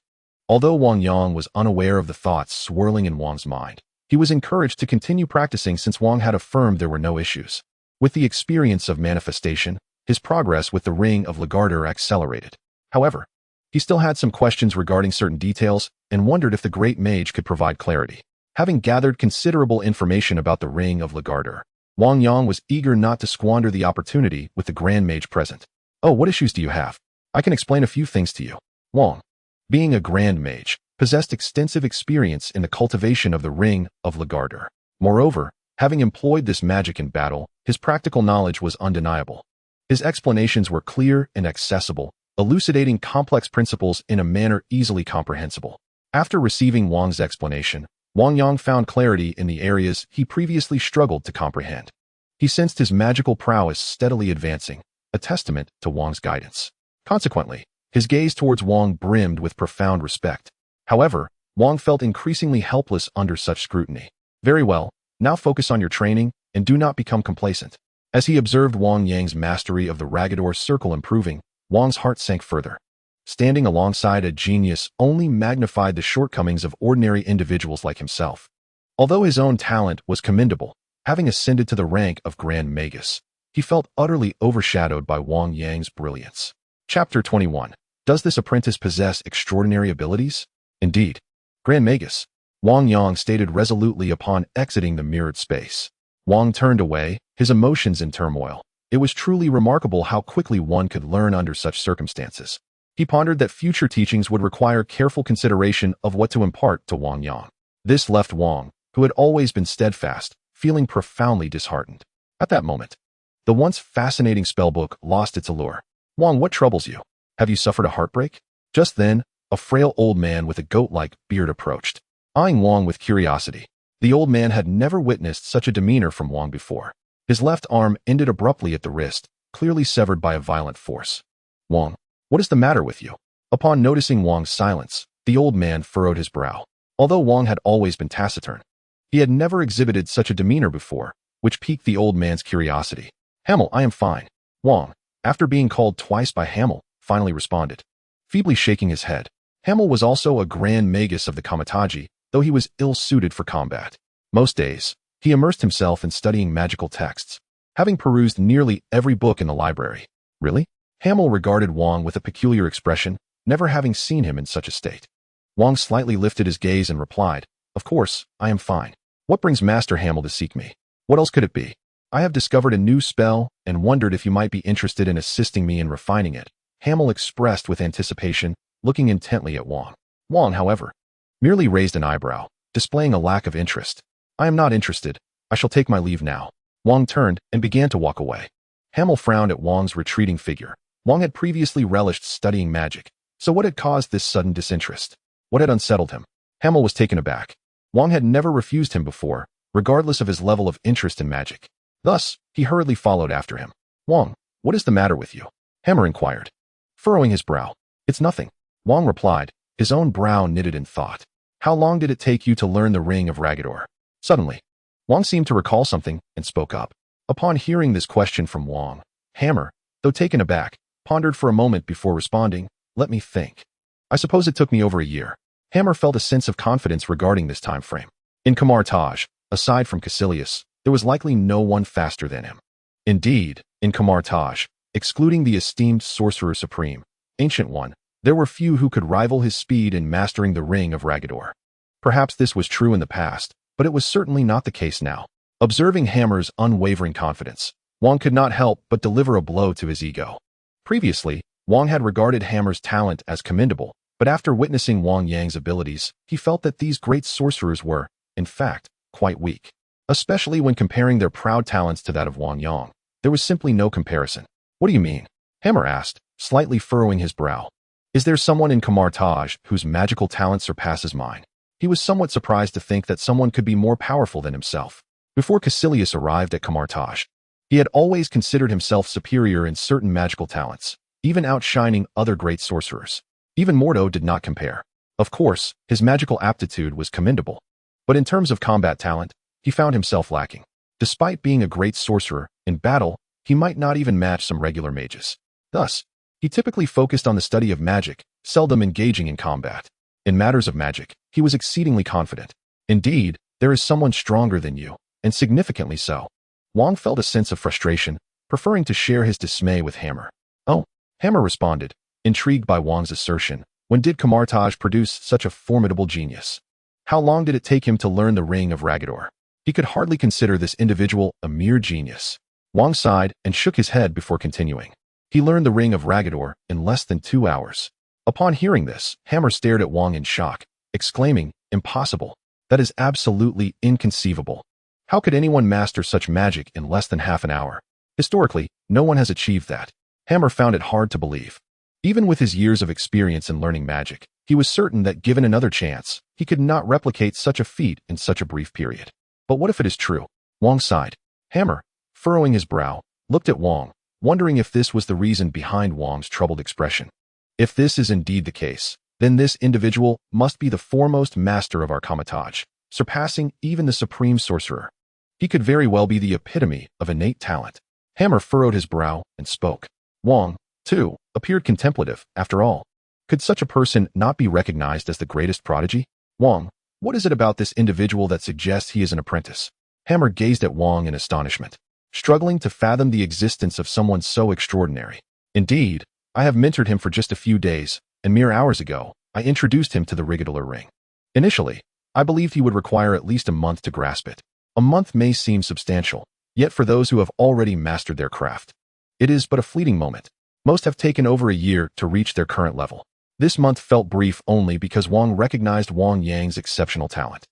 Although Wang Yang was unaware of the thoughts swirling in Wang's mind, he was encouraged to continue practicing since Wang had affirmed there were no issues. With the experience of manifestation, his progress with the Ring of Lagarder accelerated. However, he still had some questions regarding certain details and wondered if the great mage could provide clarity. Having gathered considerable information about the Ring of Lagarder, Wang Yang was eager not to squander the opportunity with the grand mage present. "Oh, what issues do you have? I can explain a few things to you." Wang, being a grand mage, possessed extensive experience in the cultivation of the Ring of Lagarder. Moreover, having employed this magic in battle, his practical knowledge was undeniable. His explanations were clear and accessible, elucidating complex principles in a manner easily comprehensible. After receiving Wang's explanation, Wang Yang found clarity in the areas he previously struggled to comprehend. He sensed his magical prowess steadily advancing, a testament to Wang's guidance. Consequently, his gaze towards Wang brimmed with profound respect. However, Wang felt increasingly helpless under such scrutiny. "Very well, now focus on your training and do not become complacent." As he observed Wang Yang's mastery of the Ragador circle improving, Wang's heart sank further. Standing alongside a genius only magnified the shortcomings of ordinary individuals like himself. Although his own talent was commendable, having ascended to the rank of Grand Magus, he felt utterly overshadowed by Wang Yang's brilliance. Chapter 21. Does this apprentice possess extraordinary abilities? Indeed. Grand Magus, Wang Yang stated resolutely upon exiting the mirrored space. Wang turned away, his emotions in turmoil. It was truly remarkable how quickly one could learn under such circumstances. He pondered that future teachings would require careful consideration of what to impart to Wang Yang. This left Wang, who had always been steadfast, feeling profoundly disheartened. At that moment, the once fascinating spellbook lost its allure. "Wang, what troubles you? Have you suffered a heartbreak?" Just then, a frail old man with a goat-like beard approached, eyeing Wang with curiosity. The old man had never witnessed such a demeanor from Wang before. His left arm ended abruptly at the wrist, clearly severed by a violent force. "Wang, what is the matter with you?" Upon noticing Wang's silence, the old man furrowed his brow. Although Wang had always been taciturn, he had never exhibited such a demeanor before, which piqued the old man's curiosity. "Hamel, I am fine." Wang, after being called twice by Hamel, finally responded, feebly shaking his head. Hamel was also a grand magus of the Kamar-Taj, though he was ill-suited for combat. Most days, he immersed himself in studying magical texts, having perused nearly every book in the library. "Really?" Hamel regarded Wang with a peculiar expression, never having seen him in such a state. Wang slightly lifted his gaze and replied, "Of course, I am fine. What brings Master Hamel to seek me? What else could it be? I have discovered a new spell and wondered if you might be interested in assisting me in refining it," Hamel expressed with anticipation, looking intently at Wang. Wang, however, merely raised an eyebrow, displaying a lack of interest. "I am not interested. I shall take my leave now." Wang turned and began to walk away. Hamel frowned at Wang's retreating figure. Wang had previously relished studying magic, so what had caused this sudden disinterest? What had unsettled him? Hamel was taken aback. Wang had never refused him before, regardless of his level of interest in magic. Thus, he hurriedly followed after him. "Wang, what is the matter with you?" Hammer inquired, furrowing his brow. "It's nothing," Wang replied, his own brow knitted in thought. "How long did it take you to learn the Ring of Ragador?" Suddenly, Wang seemed to recall something and spoke up. Upon hearing this question from Wang, Hammer, though taken aback, pondered for a moment before responding, "Let me think. I suppose it took me over a year." Hammer felt a sense of confidence regarding this time frame. In Kamar-Taj, aside from Caecilius, there was likely no one faster than him. Indeed, in Kamar-Taj, excluding the esteemed Sorcerer Supreme, Ancient One, there were few who could rival his speed in mastering the Ring of Ragador. Perhaps this was true in the past, but it was certainly not the case now. Observing Hammer's unwavering confidence, Wang could not help but deliver a blow to his ego. Previously, Wang had regarded Hammer's talent as commendable, but after witnessing Wang Yang's abilities, he felt that these great sorcerers were, in fact, quite weak. Especially when comparing their proud talents to that of Wang Yang. There was simply no comparison. "What do you mean?" Hammer asked, slightly furrowing his brow. "Is there someone in Kamar-Taj whose magical talent surpasses mine?" He was somewhat surprised to think that someone could be more powerful than himself. Before Caecilius arrived at Kamar-Taj, he had always considered himself superior in certain magical talents, even outshining other great sorcerers. Even Mordo did not compare. Of course, his magical aptitude was commendable, but in terms of combat talent, he found himself lacking. Despite being a great sorcerer, in battle, he might not even match some regular mages. Thus, he typically focused on the study of magic, seldom engaging in combat. In matters of magic, he was exceedingly confident. "Indeed, there is someone stronger than you, and significantly so." Wang felt a sense of frustration, preferring to share his dismay with Hammer. "Oh," Hammer responded, intrigued by Wang's assertion. "When did Kamar-Taj produce such a formidable genius? How long did it take him to learn the Ring of Ragador?" He could hardly consider this individual a mere genius. Wang sighed and shook his head before continuing. "He learned the Ring of Ragador in less than 2 hours. Upon hearing this, Hammer stared at Wang in shock, exclaiming, "Impossible. That is absolutely inconceivable. How could anyone master such magic in less than half an hour? Historically, no one has achieved that." Hammer found it hard to believe. Even with his years of experience in learning magic, he was certain that given another chance, he could not replicate such a feat in such a brief period. But what if it is true? Wang sighed. Hammer, furrowing his brow, looked at Wang, wondering if this was the reason behind Wang's troubled expression. If this is indeed the case, then this individual must be the foremost master of our Kamar-Taj, surpassing even the Supreme Sorcerer. He could very well be the epitome of innate talent. Hammer furrowed his brow and spoke. Wang, too, appeared contemplative. After all, could such a person not be recognized as the greatest prodigy? "Wang, what is it about this individual that suggests he is an apprentice?" Hammer gazed at Wang in astonishment, struggling to fathom the existence of someone so extraordinary. "Indeed, I have mentored him for just a few days, and mere hours ago, I introduced him to the Ragador ring. Initially, I believed he would require at least a month to grasp it. A month may seem substantial, yet for those who have already mastered their craft, it is but a fleeting moment. Most have taken over a year to reach their current level. This month felt brief only because Wang recognized Wang Yang's exceptional talent.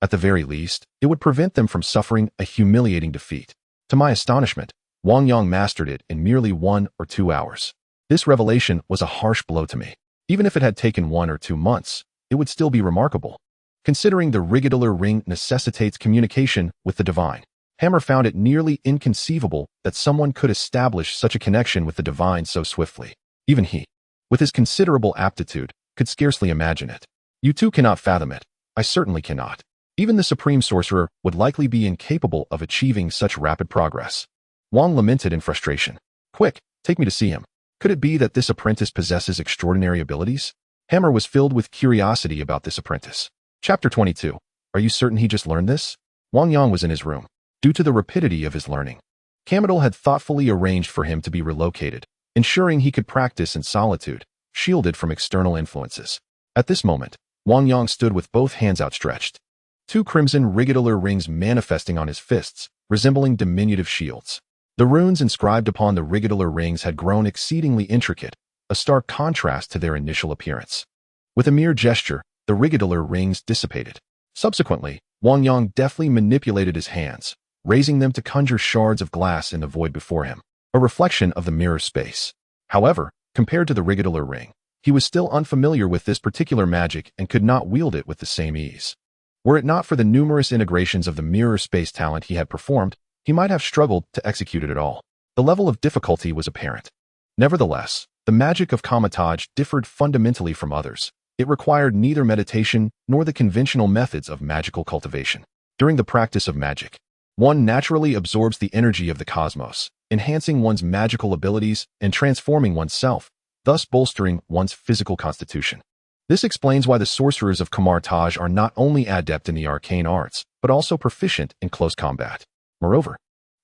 At the very least, it would prevent them from suffering a humiliating defeat. To my astonishment, Wang Yang mastered it in merely 1 or 2 hours. This revelation was a harsh blow to me. Even if it had taken 1 or 2 months, it would still be remarkable, considering the Ragador ring necessitates communication with the divine. Hammer found it nearly inconceivable that someone could establish such a connection with the divine so swiftly. Even he, with his considerable aptitude, could scarcely imagine it. "You too cannot fathom it. I certainly cannot. Even the Supreme Sorcerer would likely be incapable of achieving such rapid progress." Wang lamented in frustration. "Quick, take me to see him. Could it be that this apprentice possesses extraordinary abilities?" Hammer was filled with curiosity about this apprentice. Chapter 22. Are you certain he just learned this? Wang Yang was in his room. Due to the rapidity of his learning, Kamar-Taj had thoughtfully arranged for him to be relocated, ensuring he could practice in solitude, shielded from external influences. At this moment, Wang Yang stood with both hands outstretched. Two crimson rigidolor rings manifesting on his fists, resembling diminutive shields. The runes inscribed upon the rigidolor rings had grown exceedingly intricate, a stark contrast to their initial appearance. With a mere gesture, the rigidolor rings dissipated. Subsequently, Wang Yang deftly manipulated his hands, raising them to conjure shards of glass in the void before him, a reflection of the mirror space. However, compared to the rigidolor ring, he was still unfamiliar with this particular magic and could not wield it with the same ease. Were it not for the numerous integrations of the mirror space talent he had performed, he might have struggled to execute it at all. The level of difficulty was apparent. Nevertheless, the magic of Kamar-Taj differed fundamentally from others. It required neither meditation nor the conventional methods of magical cultivation. During the practice of magic, one naturally absorbs the energy of the cosmos, enhancing one's magical abilities and transforming oneself, thus bolstering one's physical constitution. This explains why the sorcerers of Kamar-Taj are not only adept in the arcane arts, but also proficient in close combat. Moreover,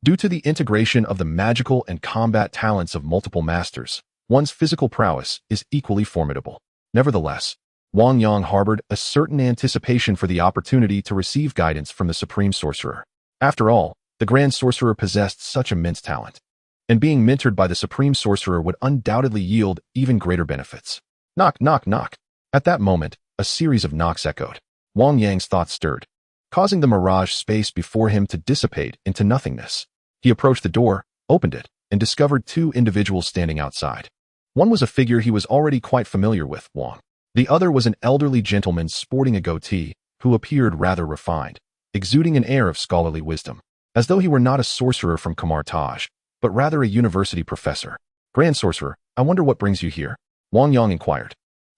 due to the integration of the magical and combat talents of multiple masters, one's physical prowess is equally formidable. Nevertheless, Wang Yang harbored a certain anticipation for the opportunity to receive guidance from the Supreme Sorcerer. After all, the Grand Sorcerer possessed such immense talent, and being mentored by the Supreme Sorcerer would undoubtedly yield even greater benefits. Knock, knock, knock. At that moment, a series of knocks echoed. Wang Yang's thoughts stirred, causing the mirage space before him to dissipate into nothingness. He approached the door, opened it, and discovered two individuals standing outside. One was a figure he was already quite familiar with, Wang. The other was an elderly gentleman sporting a goatee, who appeared rather refined, exuding an air of scholarly wisdom, as though he were not a sorcerer from Kamar-Taj, but rather a university professor. Grand Sorcerer, I wonder what brings you here? Wang Yang inquired,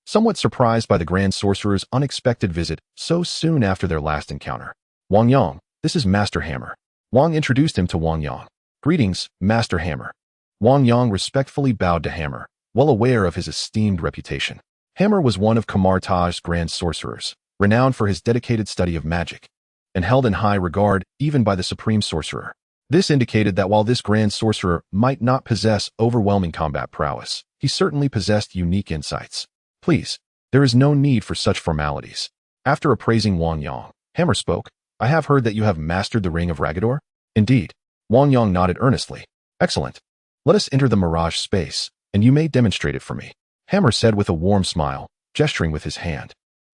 somewhat surprised by the Grand Sorcerer's unexpected visit so soon after their last encounter. Wang Yang, this is Master Hammer. Wang introduced him to Wang Yang. Greetings, Master Hammer. Wang Yang respectfully bowed to Hammer, well aware of his esteemed reputation. Hammer was one of Kamar-Taj's grand sorcerers, renowned for his dedicated study of magic, and held in high regard even by the Supreme Sorcerer. This indicated that while this grand sorcerer might not possess overwhelming combat prowess, he certainly possessed unique insights. Please, there is no need for such formalities. After appraising Wang Yang, Hammer spoke, I have heard that you have mastered the Ring of Ragador? Indeed. Wang Yang nodded earnestly. Excellent. Let us enter the mirage space, and you may demonstrate it for me. Hammer said with a warm smile, gesturing with his hand.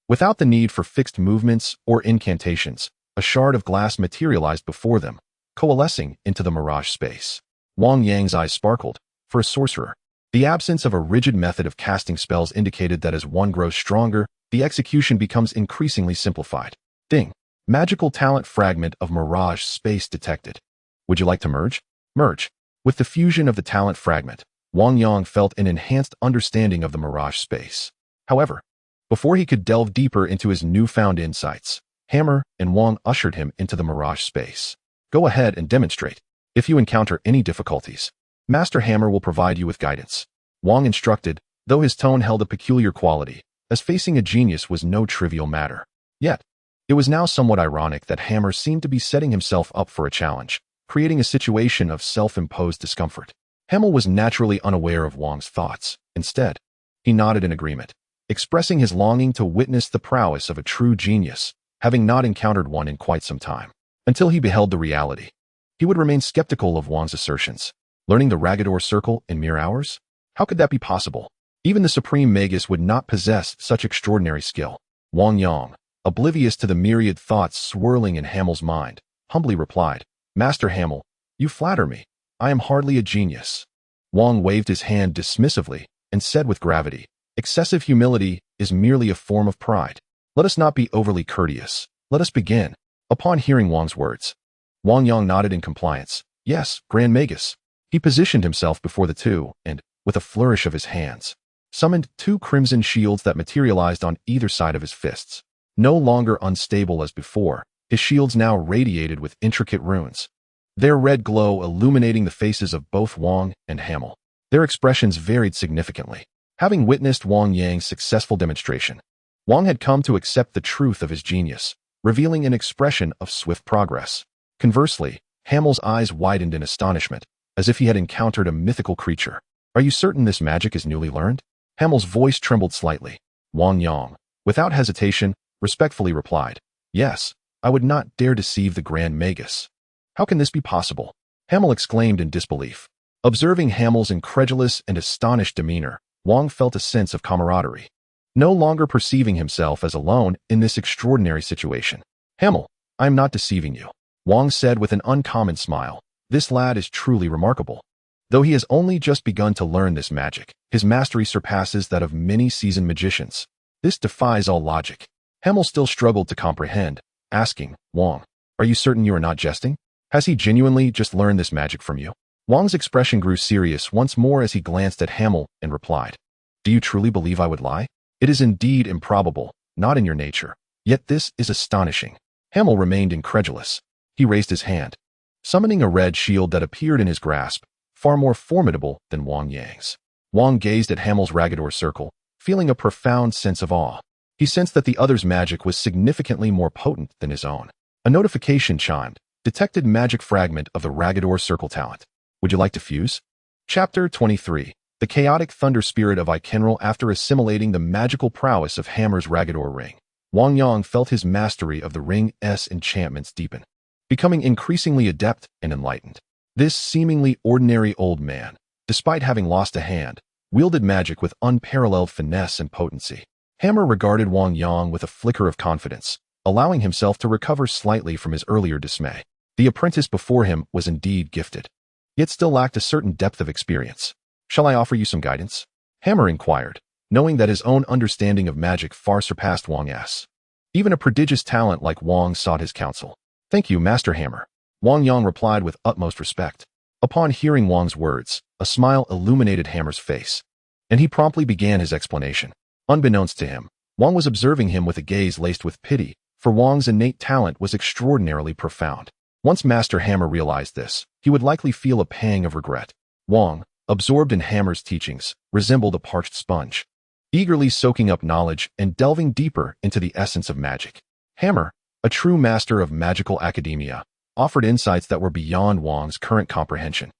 Without the need for fixed movements or incantations, a shard of glass materialized before them, coalescing into the mirage space. Wang Yang's eyes sparkled. For a sorcerer, the absence of a rigid method of casting spells indicated that as one grows stronger, the execution becomes increasingly simplified. Ding. Magical talent fragment of mirage space detected. Would you like to merge? Merge. With the fusion of the talent fragment, Wang Yang felt an enhanced understanding of the mirage space. However, before he could delve deeper into his newfound insights, Hammer and Wang ushered him into the mirage space. Go ahead and demonstrate. If you encounter any difficulties, Master Hammer will provide you with guidance. Wang instructed, though his tone held a peculiar quality, as facing a genius was no trivial matter. Yet, it was now somewhat ironic that Hammer seemed to be setting himself up for a challenge, creating a situation of self-imposed discomfort. Hammer was naturally unaware of Wang's thoughts. Instead, he nodded in agreement, expressing his longing to witness the prowess of a true genius, having not encountered one in quite some time. Until he beheld the reality, he would remain skeptical of Wang's assertions. Learning the Ragador Circle in mere hours? How could that be possible? Even the Supreme Magus would not possess such extraordinary skill. Wang Yang, oblivious to the myriad thoughts swirling in Hammer's mind, humbly replied, Master Hammer, you flatter me. I am hardly a genius. Wang waved his hand dismissively and said with gravity, excessive humility is merely a form of pride. Let us not be overly courteous. Let us begin. Upon hearing Wang's words, Wang Yang nodded in compliance. Yes, Grand Magus. He positioned himself before the two and, with a flourish of his hands, summoned two crimson shields that materialized on either side of his fists. No longer unstable as before, his shields now radiated with intricate runes, their red glow illuminating the faces of both Wang and Hammer. Their expressions varied significantly. Having witnessed Wang Yang's successful demonstration, Wang had come to accept the truth of his genius, revealing an expression of swift progress. Conversely, Hammer's eyes widened in astonishment, as if he had encountered a mythical creature. Are you certain this magic is newly learned? Hammer's voice trembled slightly. Wang Yang, without hesitation, respectfully replied, "Yes, I would not dare deceive the Grand Magus." "How can this be possible?" Hamel exclaimed in disbelief. Observing Hamel's incredulous and astonished demeanor, Wang felt a sense of camaraderie. No longer perceiving himself as alone in this extraordinary situation. "Hamel, I am not deceiving you," Wang said with an uncommon smile. "This lad is truly remarkable. Though he has only just begun to learn this magic, his mastery surpasses that of many seasoned magicians. This defies all logic." Hamel still struggled to comprehend, asking, "Wang, are you certain you are not jesting? Has he genuinely just learned this magic from you?" Wang's expression grew serious once more as he glanced at Hamel and replied, "Do you truly believe I would lie? It is indeed improbable, not in your nature. Yet this is astonishing." Hamel remained incredulous. He raised his hand, summoning a red shield that appeared in his grasp, far more formidable than Wang Yang's. Wang gazed at Hamel's Ragador circle, feeling a profound sense of awe. He sensed that the other's magic was significantly more potent than his own. A notification chimed, detected magic fragment of the Ragador circle talent. Would you like to fuse? Chapter 23. The chaotic thunder spirit of Ikenral. After assimilating the magical prowess of Hammer's Ragador ring, Wang Yang felt his mastery of the ring's enchantments deepen, becoming increasingly adept and enlightened. This seemingly ordinary old man, despite having lost a hand, wielded magic with unparalleled finesse and potency. Hammer regarded Wang Yang with a flicker of confidence, allowing himself to recover slightly from his earlier dismay. The apprentice before him was indeed gifted, yet still lacked a certain depth of experience. "Shall I offer you some guidance?" Hammer inquired, knowing that his own understanding of magic far surpassed Wang's. Even a prodigious talent like Wang sought his counsel. "Thank you, Master Hammer," Wang Yang replied with utmost respect. Upon hearing Wang's words, a smile illuminated Hammer's face, and he promptly began his explanation. Unbeknownst to him, Wang was observing him with a gaze laced with pity, for Wang's innate talent was extraordinarily profound. Once Master Hammer realized this, he would likely feel a pang of regret. Wang, absorbed in Hammer's teachings, resembled a parched sponge, eagerly soaking up knowledge and delving deeper into the essence of magic. Hammer, a true master of magical academia, offered insights that were beyond Wang's current comprehension.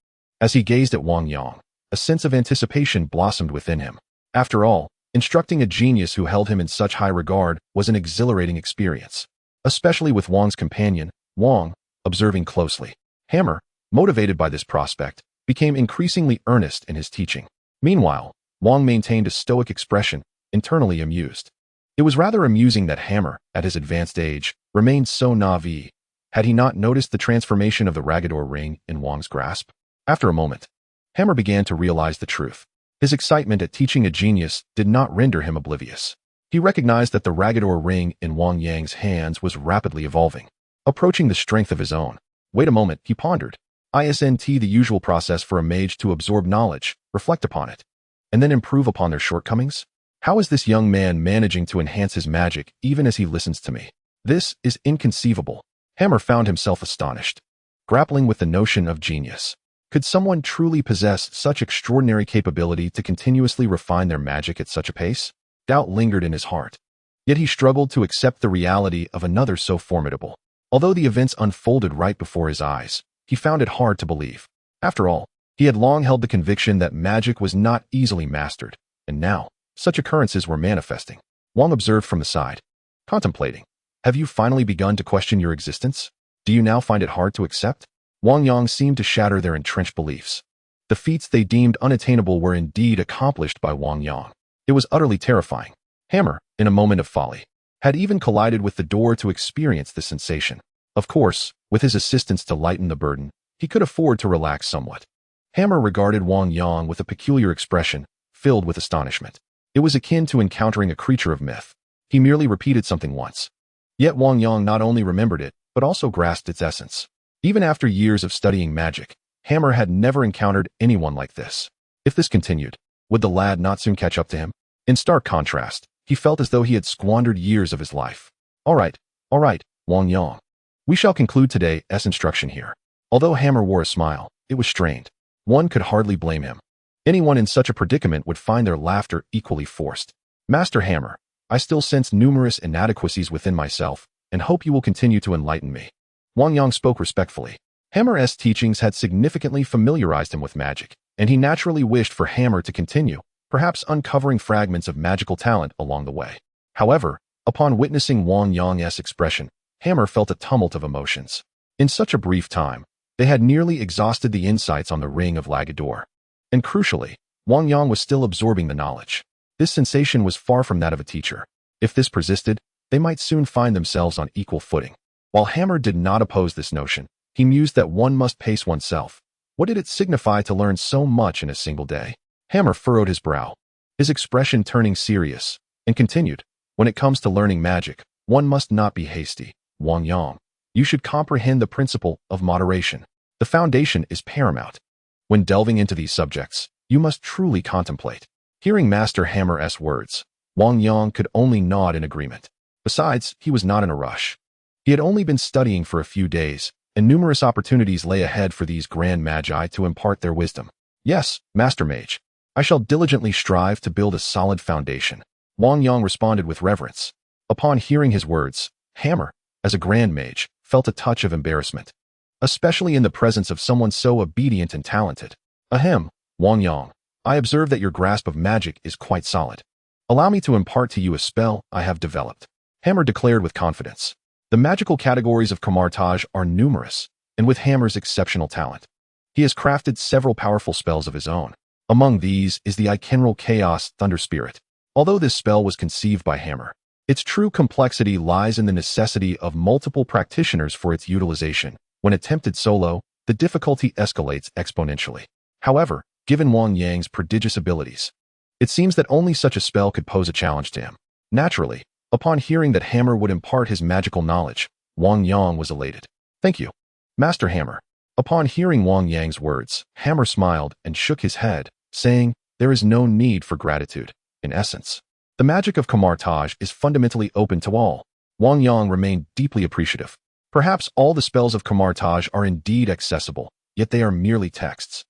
As he gazed at Wang Yang, a sense of anticipation blossomed within him. After all, instructing a genius who held him in such high regard was an exhilarating experience, especially with Wang's companion, Wang, observing closely. Hammer, motivated by this prospect, became increasingly earnest in his teaching. Meanwhile, Wang maintained a stoic expression, internally amused. It was rather amusing that Hammer, at his advanced age, remained so naive. Had he not noticed the transformation of the Ragador ring in Wang's grasp? After a moment, Hammer began to realize the truth. His excitement at teaching a genius did not render him oblivious. He recognized that the Ragador ring in Wang Yang's hands was rapidly evolving, approaching the strength of his own. Wait a moment, he pondered. Isn't the usual process for a mage to absorb knowledge, reflect upon it, and then improve upon their shortcomings? How is this young man managing to enhance his magic even as he listens to me? This is inconceivable. Hammer found himself astonished, grappling with the notion of genius. Could someone truly possess such extraordinary capability to continuously refine their magic at such a pace? Doubt lingered in his heart. Yet he struggled to accept the reality of another so formidable. Although the events unfolded right before his eyes, he found it hard to believe. After all, he had long held the conviction that magic was not easily mastered, and now, such occurrences were manifesting. Wang observed from the side, contemplating. "Have you finally begun to question your existence? Do you now find it hard to accept?" Wang Yang seemed to shatter their entrenched beliefs. The feats they deemed unattainable were indeed accomplished by Wang Yang. It was utterly terrifying. Hammer, in a moment of folly, had even collided with the door to experience the sensation. Of course, with his assistance to lighten the burden, he could afford to relax somewhat. Hammer regarded Wang Yang with a peculiar expression, filled with astonishment. It was akin to encountering a creature of myth. He merely repeated something once. Yet Wang Yang not only remembered it, but also grasped its essence. Even after years of studying magic, Hammer had never encountered anyone like this. If this continued, would the lad not soon catch up to him? In stark contrast, he felt as though he had squandered years of his life. All right, Wang Yang. We shall conclude today's instruction here. Although Hammer wore a smile, it was strained. One could hardly blame him. Anyone in such a predicament would find their laughter equally forced. Master Hammer, I still sense numerous inadequacies within myself, and hope you will continue to enlighten me. Wang Yang spoke respectfully. Hammer's teachings had significantly familiarized him with magic, and he naturally wished for Hammer to continue, perhaps uncovering fragments of magical talent along the way. However, upon witnessing Wang Yang's expression, Hammer felt a tumult of emotions. In such a brief time, they had nearly exhausted the insights on the Ring of Lagador. And crucially, Wang Yang was still absorbing the knowledge. This sensation was far from that of a teacher. If this persisted, they might soon find themselves on equal footing. While Hammer did not oppose this notion, he mused that one must pace oneself. What did it signify to learn so much in a single day? Hammer furrowed his brow, his expression turning serious, and continued, when it comes to learning magic, one must not be hasty. Wang Yang, you should comprehend the principle of moderation. The foundation is paramount. When delving into these subjects, you must truly contemplate. Hearing Master Hammer's words, Wang Yang could only nod in agreement. Besides, he was not in a rush. He had only been studying for a few days, and numerous opportunities lay ahead for these grand magi to impart their wisdom. Yes, Master Mage, I shall diligently strive to build a solid foundation. Wang Yang responded with reverence. Upon hearing his words, Hammer, as a grand mage, felt a touch of embarrassment, especially in the presence of someone so obedient and talented. Ahem, Wang Yang, I observe that your grasp of magic is quite solid. Allow me to impart to you a spell I have developed. Hammer declared with confidence. The magical categories of Kamar-Taj are numerous, and with Hammer's exceptional talent, he has crafted several powerful spells of his own. Among these is the Ikenral Chaos Thunder Spirit. Although this spell was conceived by Hammer, its true complexity lies in the necessity of multiple practitioners for its utilization. When attempted solo, the difficulty escalates exponentially. However, given Wang Yang's prodigious abilities, it seems that only such a spell could pose a challenge to him. Naturally, upon hearing that Hammer would impart his magical knowledge, Wang Yang was elated. Thank you, Master Hammer. Upon hearing Wang Yang's words, Hammer smiled and shook his head, saying, there is no need for gratitude. In essence, the magic of Kamar-Taj is fundamentally open to all. Wang Yang remained deeply appreciative. Perhaps all the spells of Kamar-Taj are indeed accessible, yet they are merely texts.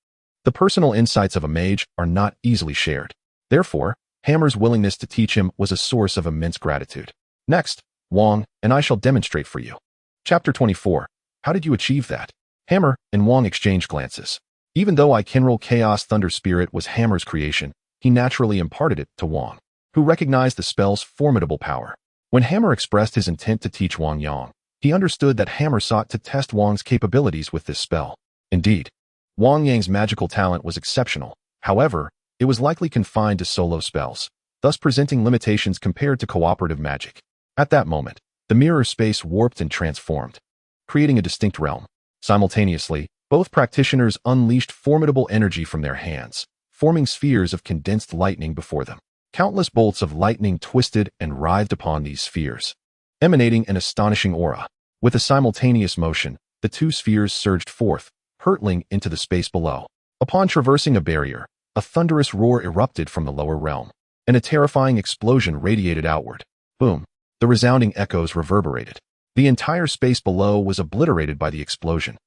The personal insights of a mage are not easily shared. Therefore, Hammer's willingness to teach him was a source of immense gratitude. Next, Wang and I shall demonstrate for you. Chapter 24. How did you achieve that? Hammer and Wang exchanged glances. Even though Ikenral Chaos Thunder Spirit was Hammer's creation, he naturally imparted it to Wang, who recognized the spell's formidable power. When Hammer expressed his intent to teach Wang Yang, he understood that Hammer sought to test Wang's capabilities with this spell. Indeed, Wang Yang's magical talent was exceptional. However, it was likely confined to solo spells, thus presenting limitations compared to cooperative magic. At that moment, the mirror space warped and transformed, creating a distinct realm. Simultaneously, both practitioners unleashed formidable energy from their hands, forming spheres of condensed lightning before them. Countless bolts of lightning twisted and writhed upon these spheres, emanating an astonishing aura. With a simultaneous motion, the two spheres surged forth, hurtling into the space below. Upon traversing a barrier, a thunderous roar erupted from the lower realm, and a terrifying explosion radiated outward. Boom! The resounding echoes reverberated. The entire space below was obliterated by the explosion,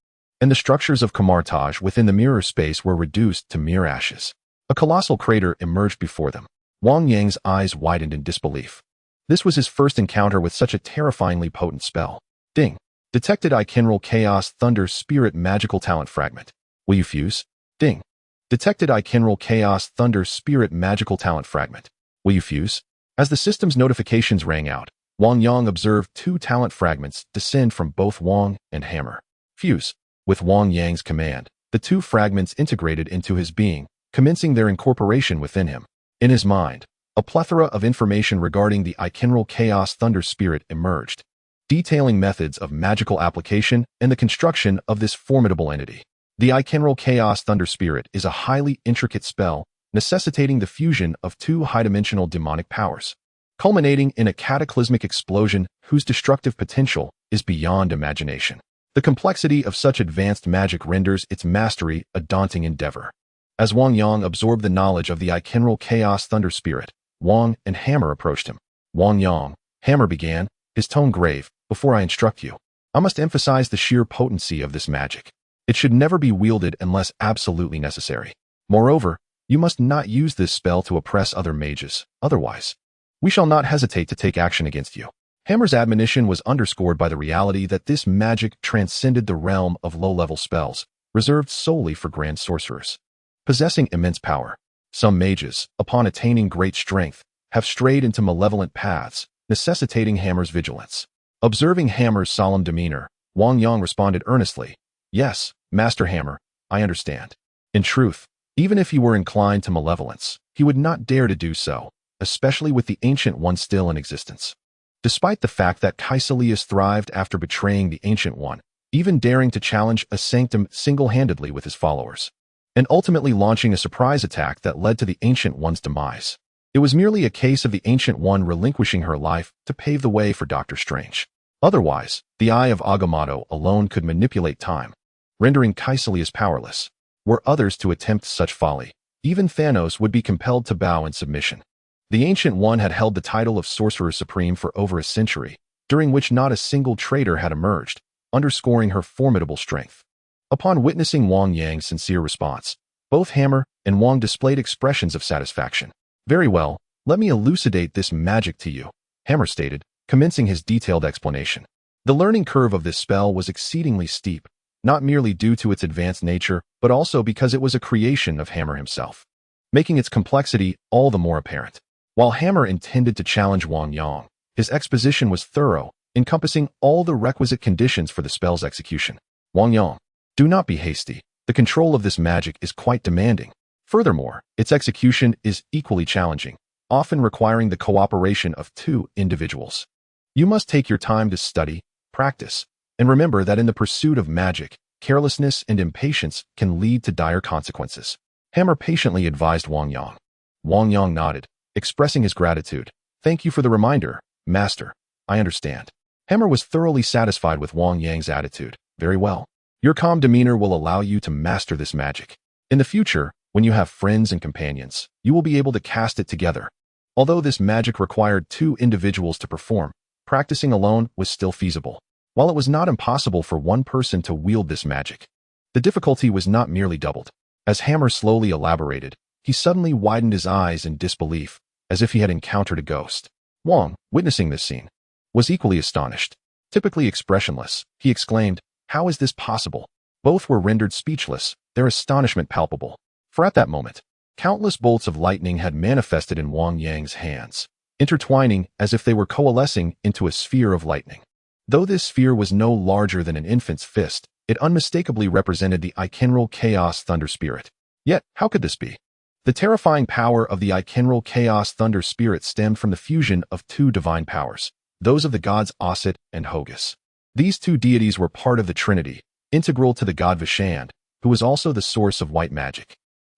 and the structures of Kamar-Taj within the mirror space were reduced to mere ashes. A colossal crater emerged before them. Wang Yang's eyes widened in disbelief. This was his first encounter with such a terrifyingly potent spell. Ding! Detected Ikenral Chaos Thunder Spirit Magical Talent Fragment. Will you fuse? Ding! Detected Ikenral Chaos Thunder Spirit Magical Talent Fragment. Will you fuse? As the system's notifications rang out, Wang Yang observed two talent fragments descend from both Wang and Hammer. Fuse. With Wang Yang's command, the two fragments integrated into his being, commencing their incorporation within him. In his mind, a plethora of information regarding the Ikenral Chaos Thunder Spirit emerged, detailing methods of magical application and the construction of this formidable entity. The Ikenral Chaos Thunder Spirit is a highly intricate spell, necessitating the fusion of two high-dimensional demonic powers, culminating in a cataclysmic explosion whose destructive potential is beyond imagination. The complexity of such advanced magic renders its mastery a daunting endeavor. As Wang Yang absorbed the knowledge of the Ikenral Chaos Thunder Spirit, Wang and Hammer approached him. Wang Yang, Hammer began, his tone grave, before I instruct you, I must emphasize the sheer potency of this magic. It should never be wielded unless absolutely necessary. Moreover, you must not use this spell to oppress other mages, otherwise, we shall not hesitate to take action against you. Hammer's admonition was underscored by the reality that this magic transcended the realm of low-level spells, reserved solely for grand sorcerers. Possessing immense power, some mages, upon attaining great strength, have strayed into malevolent paths, necessitating Hammer's vigilance. Observing Hammer's solemn demeanor, Wang Yang responded earnestly, "Yes, Master Hammer, I understand." In truth, even if he were inclined to malevolence, he would not dare to do so, especially with the Ancient One still in existence. Despite the fact that Caecilius thrived after betraying the Ancient One, even daring to challenge a sanctum single-handedly with his followers, and ultimately launching a surprise attack that led to the Ancient One's demise. It was merely a case of the Ancient One relinquishing her life to pave the way for Doctor Strange. Otherwise, the Eye of Agamotto alone could manipulate time, rendering Caecilius powerless. Were others to attempt such folly, even Thanos would be compelled to bow in submission. The Ancient One had held the title of Sorcerer Supreme for over a century, during which not a single traitor had emerged, underscoring her formidable strength. Upon witnessing Wang Yang's sincere response, both Hammer and Wang displayed expressions of satisfaction. "Very well, let me elucidate this magic to you," Hammer stated, commencing his detailed explanation. The learning curve of this spell was exceedingly steep, not merely due to its advanced nature, but also because it was a creation of Hammer himself, making its complexity all the more apparent. While Hammer intended to challenge Wang Yang, his exposition was thorough, encompassing all the requisite conditions for the spell's execution. "Wang Yang, do not be hasty. The control of this magic is quite demanding. Furthermore, its execution is equally challenging, often requiring the cooperation of two individuals. You must take your time to study, practice, and remember that in the pursuit of magic, carelessness and impatience can lead to dire consequences." Hammer patiently advised Wang Yang. Wang Yang nodded, expressing his gratitude. "Thank you for the reminder, Master. I understand." Hammer was thoroughly satisfied with Wang Yang's attitude. "Very well. Your calm demeanor will allow you to master this magic. In the future, when you have friends and companions, you will be able to cast it together." Although this magic required two individuals to perform, practicing alone was still feasible. While it was not impossible for one person to wield this magic, the difficulty was not merely doubled. As Hammer slowly elaborated, he suddenly widened his eyes in disbelief, as if he had encountered a ghost. Wang, witnessing this scene, was equally astonished. Typically expressionless, he exclaimed, "How is this possible?" Both were rendered speechless, their astonishment palpable. For at that moment, countless bolts of lightning had manifested in Wang Yang's hands, intertwining as if they were coalescing into a sphere of lightning. Though this sphere was no larger than an infant's fist, it unmistakably represented the Ikenral Chaos Thunder Spirit. Yet, how could this be? The terrifying power of the Ikenral Chaos Thunder Spirit stemmed from the fusion of two divine powers, those of the gods Osset and Hogus. These two deities were part of the Trinity, integral to the god Vishand, who was also the source of white magic.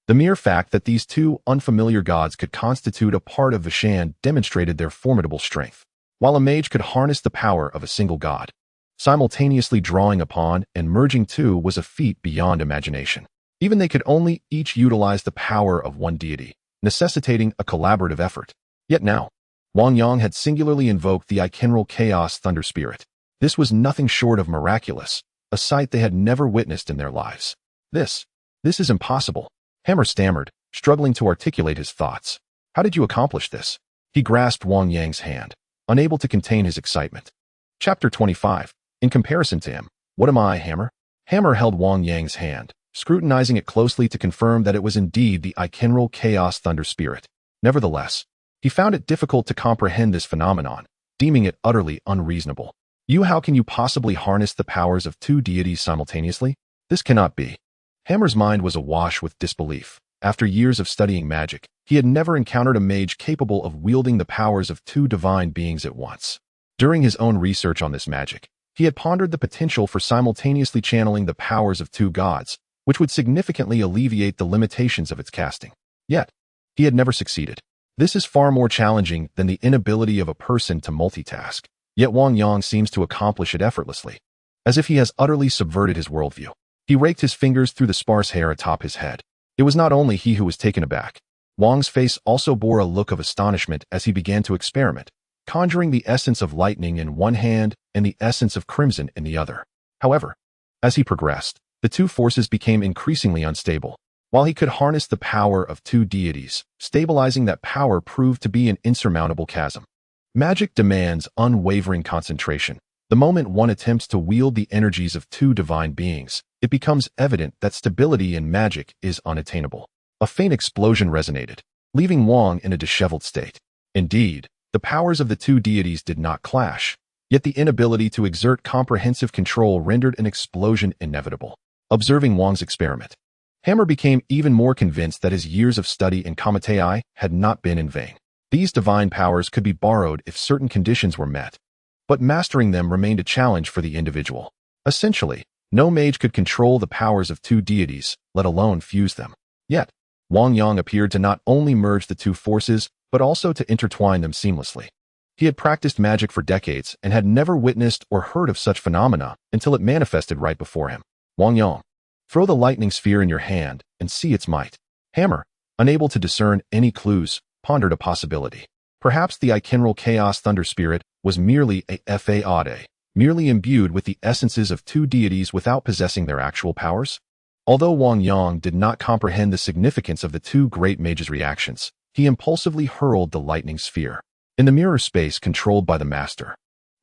The mere fact that these two unfamiliar gods could constitute a part of Vishand demonstrated their formidable strength. While a mage could harness the power of a single god, simultaneously drawing upon and merging two was a feat beyond imagination. Even they could only each utilize the power of one deity, necessitating a collaborative effort. Yet now, Wang Yang had singularly invoked the Ikenral Chaos Thunder Spirit. This was nothing short of miraculous, a sight they had never witnessed in their lives. This is impossible," Hammer stammered, struggling to articulate his thoughts. "How did you accomplish this?" He grasped Wang Yang's hand, unable to contain his excitement. Chapter 25. In comparison to him, what am I, Hammer? Hammer held Wang Yang's hand, scrutinizing it closely to confirm that it was indeed the Ikenral Chaos Thunder Spirit. Nevertheless, he found it difficult to comprehend this phenomenon, deeming it utterly unreasonable. How can you possibly harness the powers of two deities simultaneously? This cannot be." Hammer's mind was awash with disbelief. After years of studying magic, he had never encountered a mage capable of wielding the powers of two divine beings at once. During his own research on this magic, he had pondered the potential for simultaneously channeling the powers of two gods, which would significantly alleviate the limitations of its casting. Yet, he had never succeeded. This is far more challenging than the inability of a person to multitask. Yet Wang Yang seems to accomplish it effortlessly, as if he has utterly subverted his worldview. He raked his fingers through the sparse hair atop his head. It was not only he who was taken aback. Wang's face also bore a look of astonishment as he began to experiment, conjuring the essence of lightning in one hand and the essence of crimson in the other. However, as he progressed, the two forces became increasingly unstable. While he could harness the power of two deities, stabilizing that power proved to be an insurmountable chasm. Magic demands unwavering concentration. The moment one attempts to wield the energies of two divine beings, it becomes evident that stability in magic is unattainable. A faint explosion resonated, leaving Wang in a disheveled state. Indeed, The powers of the two deities did not clash, yet the inability to exert comprehensive control rendered an explosion inevitable. Observing Wang's experiment, Hammer became even more convinced that his years of study in Kamar-Taj had not been in vain. These divine powers could be borrowed if certain conditions were met, but mastering them remained a challenge for the individual. Essentially, no mage could control the powers of two deities, let alone fuse them. Yet, Wang Yang appeared to not only merge the two forces, but also to intertwine them seamlessly. He had practiced magic for decades and had never witnessed or heard of such phenomena until it manifested right before him. Wang Yang, throw the lightning sphere in your hand and see its might. Hammer, unable to discern any clues, pondered a possibility. Perhaps the Ikenral Chaos Thunder Spirit was merely a fade, merely imbued with the essences of two deities without possessing their actual powers? Although Wang Yang did not comprehend the significance of the two great mages' reactions, he impulsively hurled the lightning sphere in the mirror space controlled by the master.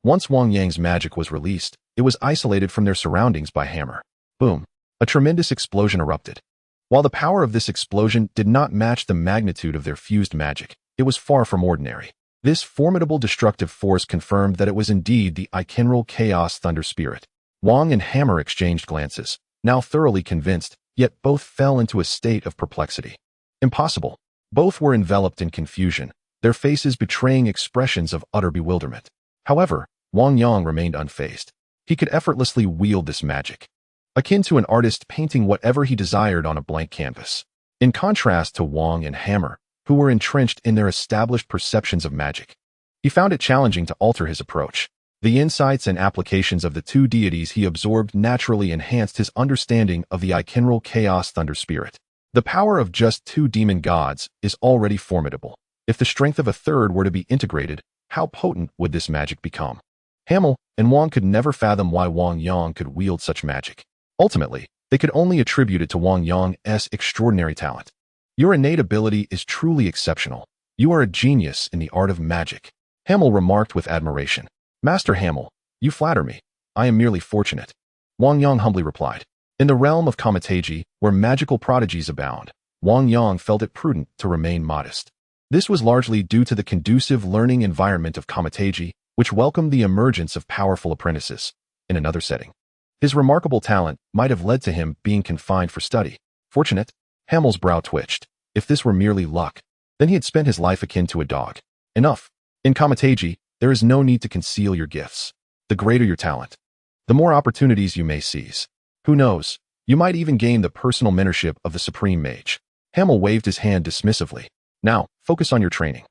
Once Wang Yang's magic was released, it was isolated from their surroundings by Hammer. Boom! A tremendous explosion erupted. While the power of this explosion did not match the magnitude of their fused magic, it was far from ordinary. This formidable destructive force confirmed that it was indeed the Ikenral Chaos Thunder Spirit. Wang and Hammer exchanged glances, now thoroughly convinced, yet both fell into a state of perplexity. Impossible. Both were enveloped in confusion, their faces betraying expressions of utter bewilderment. However, Wang Yang remained unfazed. He could effortlessly wield this magic, akin to an artist painting whatever he desired on a blank canvas. In contrast to Wang and Hammer, who were entrenched in their established perceptions of magic, he found it challenging to alter his approach. The insights and applications of the two deities he absorbed naturally enhanced his understanding of the Ikenral Chaos Thunder Spirit. The power of just two demon gods is already formidable. If the strength of a third were to be integrated, how potent would this magic become? Hammer and Wang could never fathom why Wang Yang could wield such magic. Ultimately, they could only attribute it to Wang Yang's extraordinary talent. Your innate ability is truly exceptional. You are a genius in the art of magic, Hammer remarked with admiration. Master Hammer, you flatter me. I am merely fortunate. Wang Yang humbly replied. In the realm of Kamar-Taj, where magical prodigies abound, Wang Yang felt it prudent to remain modest. This was largely due to the conducive learning environment of Kamar-Taj, which welcomed the emergence of powerful apprentices. In another setting, his remarkable talent might have led to him being confined for study. Fortunate? Hammer's brow twitched. If this were merely luck, then he had spent his life akin to a dog. Enough. In Kamar-Taj, there is no need to conceal your gifts. The greater your talent, the more opportunities you may seize. Who knows, you might even gain the personal mentorship of the Supreme Mage. Hammer waved his hand dismissively. Now, focus on your training.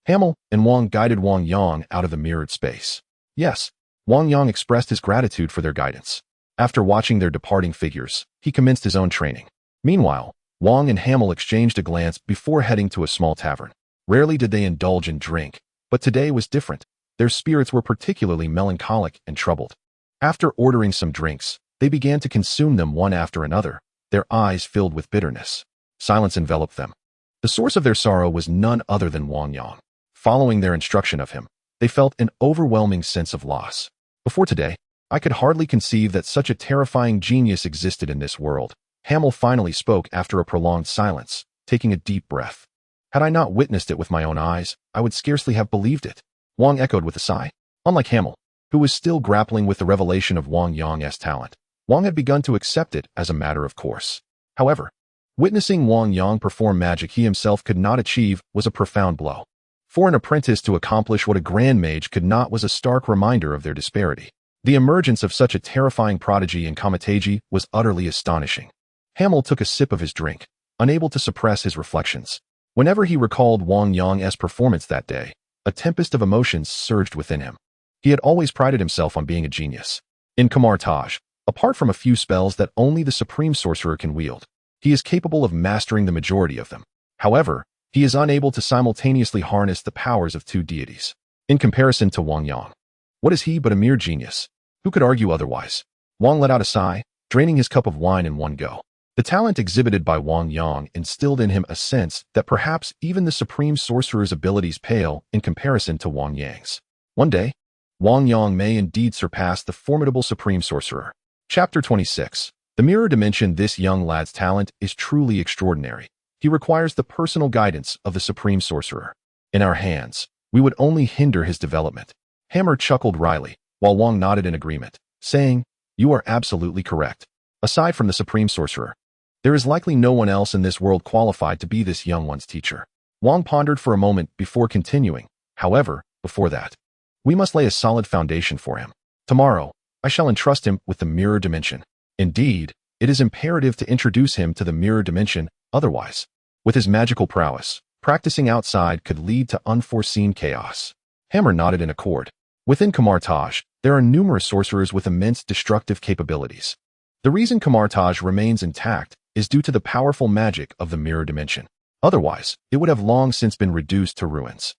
Hammer and Wang guided Wang Yang out of the mirrored space. Yes, Wang Yang expressed his gratitude for their guidance. After watching their departing figures, he commenced his own training. Meanwhile, Wang and Hammer exchanged a glance before heading to a small tavern. Rarely did they indulge in drink, but today was different. Their spirits were particularly melancholic and troubled. After ordering some drinks, they began to consume them one after another, their eyes filled with bitterness. Silence enveloped them. The source of their sorrow was none other than Wang Yang. Following their instruction of him, they felt an overwhelming sense of loss. Before today, I could hardly conceive that such a terrifying genius existed in this world. Hammer finally spoke after a prolonged silence, taking a deep breath. Had I not witnessed it with my own eyes, I would scarcely have believed it. Wang echoed with a sigh. Unlike Hammer, who was still grappling with the revelation of Wang Yang's talent, Wang had begun to accept it as a matter of course. However, witnessing Wang Yang perform magic he himself could not achieve was a profound blow. For an apprentice to accomplish what a grand mage could not was a stark reminder of their disparity. The emergence of such a terrifying prodigy in Kamar-Taj was utterly astonishing. Hammer took a sip of his drink, unable to suppress his reflections. Whenever he recalled Wang Yang's performance that day, a tempest of emotions surged within him. He had always prided himself on being a genius. In Kamar-Taj, apart from a few spells that only the Supreme Sorcerer can wield, he is capable of mastering the majority of them. However, he is unable to simultaneously harness the powers of two deities. In comparison to Wang Yang, what is he but a mere genius? Who could argue otherwise? Wang let out a sigh, draining his cup of wine in one go. The talent exhibited by Wang Yang instilled in him a sense that perhaps even the Supreme Sorcerer's abilities pale in comparison to Wang Yang's. One day, Wang Yang may indeed surpass the formidable Supreme Sorcerer. Chapter 26. The mirror dimension. This young lad's talent is truly extraordinary. He requires the personal guidance of the Supreme Sorcerer. In our hands, we would only hinder his development. Hammer chuckled wryly, while Wang nodded in agreement, saying, "You are absolutely correct. Aside from the Supreme Sorcerer, there is likely no one else in this world qualified to be this young one's teacher." Wang pondered for a moment before continuing. "However, before that, we must lay a solid foundation for him. Tomorrow, I shall entrust him with the mirror dimension. Indeed, it is imperative to introduce him to the mirror dimension, otherwise, with his magical prowess, practicing outside could lead to unforeseen chaos." Hammer nodded in accord. Within Kamar-Taj, there are numerous sorcerers with immense destructive capabilities. The reason Kamar-Taj remains intact is due to the powerful magic of the mirror dimension. Otherwise, it would have long since been reduced to ruins.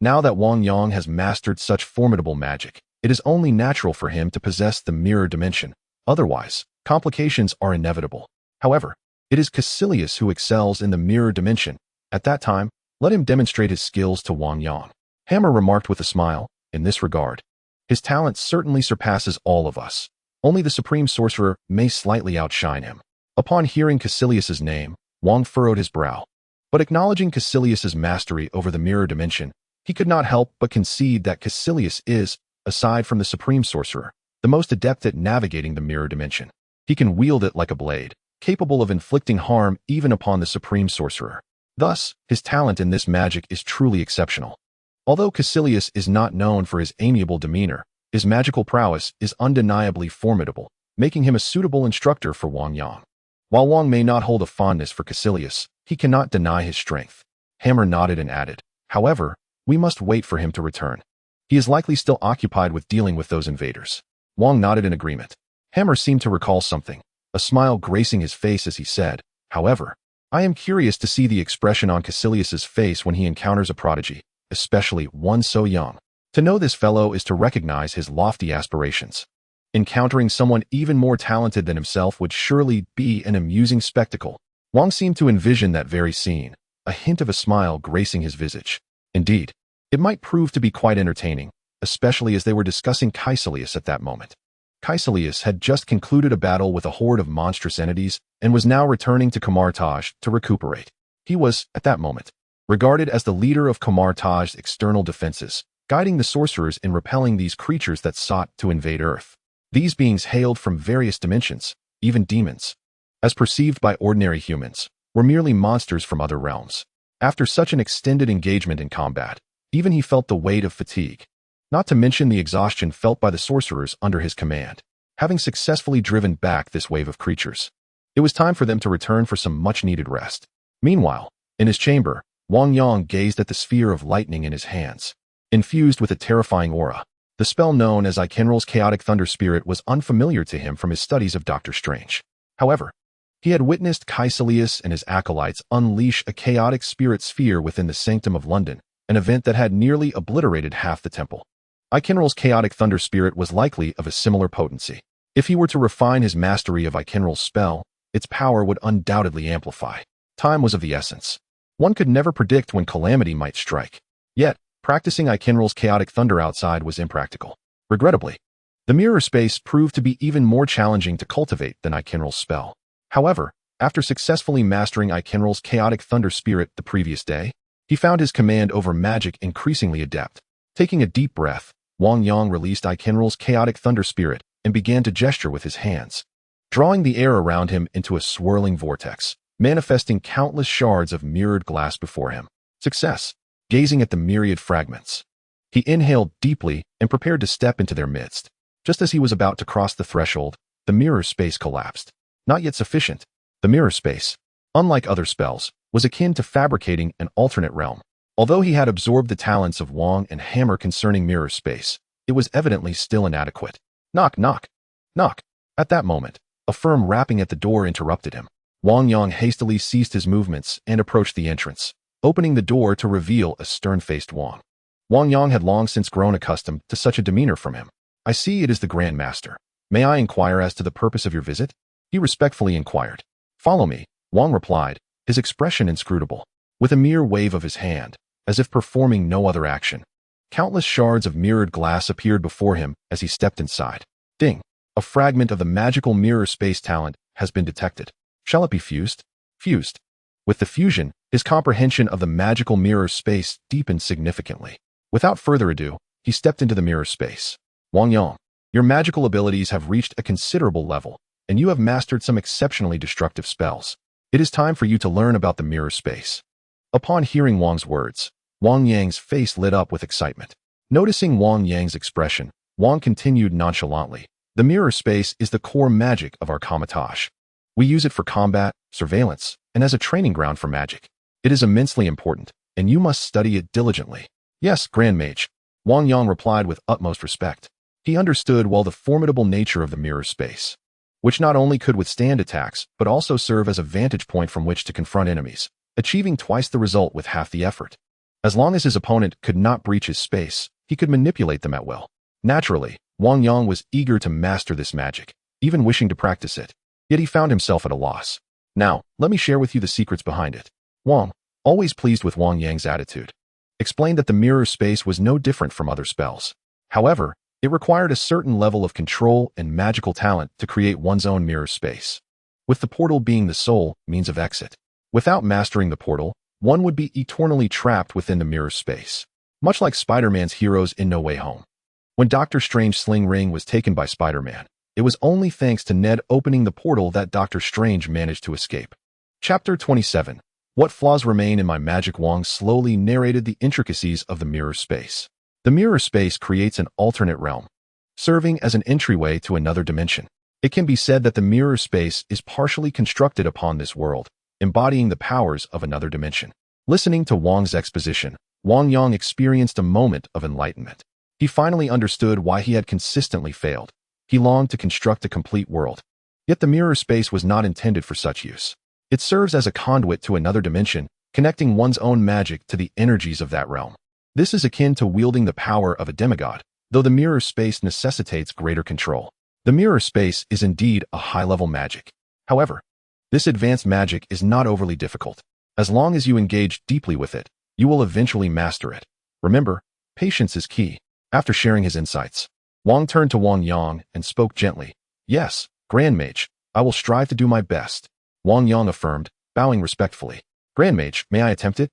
Now that Wang Yang has mastered such formidable magic, it is only natural for him to possess the mirror dimension. Otherwise, complications are inevitable. However, it is Caecilius who excels in the mirror dimension. At that time, let him demonstrate his skills to Wang Yang. Hammer remarked with a smile, "In this regard, his talent certainly surpasses all of us. Only the Supreme Sorcerer may slightly outshine him." Upon hearing Caecilius's name, Wang furrowed his brow. But acknowledging Caecilius's mastery over the mirror dimension, he could not help but concede that Caecilius is, aside from the Supreme Sorcerer, the most adept at navigating the mirror dimension. He can wield it like a blade, capable of inflicting harm even upon the Supreme Sorcerer. Thus, his talent in this magic is truly exceptional. Although Caecilius is not known for his amiable demeanor, his magical prowess is undeniably formidable, making him a suitable instructor for Wang Yang. While Wang may not hold a fondness for Caecilius, he cannot deny his strength. Hammer nodded and added, "However, we must wait for him to return. He is likely still occupied with dealing with those invaders." Wang nodded in agreement. Hammer seemed to recall something, a smile gracing his face as he said, "However, I am curious to see the expression on Caecilius's face when he encounters a prodigy, especially one so young. To know this fellow is to recognize his lofty aspirations. Encountering someone even more talented than himself would surely be an amusing spectacle." Wang seemed to envision that very scene, a hint of a smile gracing his visage. Indeed, it might prove to be quite entertaining, especially as they were discussing Caecilius at that moment. Caecilius had just concluded a battle with a horde of monstrous entities and was now returning to Kamar-Taj to recuperate. He was, at that moment, regarded as the leader of Kamar-Taj's external defenses, guiding the sorcerers in repelling these creatures that sought to invade Earth. These beings hailed from various dimensions, even demons, as perceived by ordinary humans, were merely monsters from other realms. After such an extended engagement in combat, even he felt the weight of fatigue, not to mention the exhaustion felt by the sorcerers under his command, having successfully driven back this wave of creatures. It was time for them to return for some much-needed rest. Meanwhile, in his chamber, Wang Yang gazed at the sphere of lightning in his hands, infused with a terrifying aura. The spell known as Ikenral's Chaotic Thunder Spirit was unfamiliar to him from his studies of Doctor Strange. However, he had witnessed Caecilius and his acolytes unleash a chaotic spirit sphere within the Sanctum of London, an event that had nearly obliterated half the temple. Ikenral's Chaotic Thunder Spirit was likely of a similar potency. If he were to refine his mastery of Ikenral's spell, its power would undoubtedly amplify. Time was of the essence. One could never predict when calamity might strike. Yet, practicing Ikenral's Chaotic Thunder outside was impractical. Regrettably, the mirror space proved to be even more challenging to cultivate than Ikenral's spell. However, after successfully mastering Ikenral's Chaotic Thunder Spirit the previous day, he found his command over magic increasingly adept. Taking a deep breath, Wang Yang released Ikenral's Chaotic Thunder Spirit and began to gesture with his hands, drawing the air around him into a swirling vortex, manifesting countless shards of mirrored glass before him. Success! Gazing at the myriad fragments, he inhaled deeply and prepared to step into their midst. Just as he was about to cross the threshold, the mirror space collapsed. Not yet sufficient. The mirror space, unlike other spells, was akin to fabricating an alternate realm. Although he had absorbed the talents of Wang and Hammer concerning mirror space, it was evidently still inadequate. Knock, knock, knock. At that moment, a firm rapping at the door interrupted him. Wang Yang hastily ceased his movements and approached the entrance, opening the door to reveal a stern-faced Wang. Wang Yang had long since grown accustomed to such a demeanor from him. "I see it is the Grand Master. May I inquire as to the purpose of your visit?" he respectfully inquired. "Follow me," Wang replied, his expression inscrutable. With a mere wave of his hand, as if performing no other action, countless shards of mirrored glass appeared before him as he stepped inside. Ding! A fragment of the magical mirror space talent has been detected. Shall it be fused? Fused. With the fusion, his comprehension of the magical mirror space deepened significantly. Without further ado, he stepped into the mirror space. Wang Yang, your magical abilities have reached a considerable level, and you have mastered some exceptionally destructive spells. It is time for you to learn about the mirror space. Upon hearing Wang's words, Wang Yang's face lit up with excitement. Noticing Wang Yang's expression, Wang continued nonchalantly. The mirror space is the core magic of our Kamar-Taj. We use it for combat, surveillance, and as a training ground for magic. It is immensely important, and you must study it diligently. Yes, Grand Mage, Wang Yang replied with utmost respect. He understood well the formidable nature of the mirror space, which not only could withstand attacks, but also serve as a vantage point from which to confront enemies, achieving twice the result with half the effort. As long as his opponent could not breach his space, he could manipulate them at will. Naturally, Wang Yang was eager to master this magic, even wishing to practice it. Yet he found himself at a loss. Now, let me share with you the secrets behind it. Wang, always pleased with Wang Yang's attitude, explained that the mirror space was no different from other spells. However, it required a certain level of control and magical talent to create one's own mirror space, with the portal being the sole means of exit. Without mastering the portal, one would be eternally trapped within the mirror space, much like Spider-Man's heroes in No Way Home. When Doctor Strange's sling ring was taken by Spider-Man, it was only thanks to Ned opening the portal that Doctor Strange managed to escape. Chapter 27. What flaws remain in my magic? Wang slowly narrated the intricacies of the mirror space. The mirror space creates an alternate realm, serving as an entryway to another dimension. It can be said that the mirror space is partially constructed upon this world, embodying the powers of another dimension. Listening to Wang's exposition, Wang Yang experienced a moment of enlightenment. He finally understood why he had consistently failed. He longed to construct a complete world. Yet the mirror space was not intended for such use. It serves as a conduit to another dimension, connecting one's own magic to the energies of that realm. This is akin to wielding the power of a demigod, though the mirror space necessitates greater control. The mirror space is indeed a high-level magic. However, this advanced magic is not overly difficult. As long as you engage deeply with it, you will eventually master it. Remember, patience is key. After sharing his insights, Wang turned to Wang Yang and spoke gently. Yes, Grand Mage, I will strive to do my best. Wang Yang affirmed, bowing respectfully. Grand Mage, may I attempt it?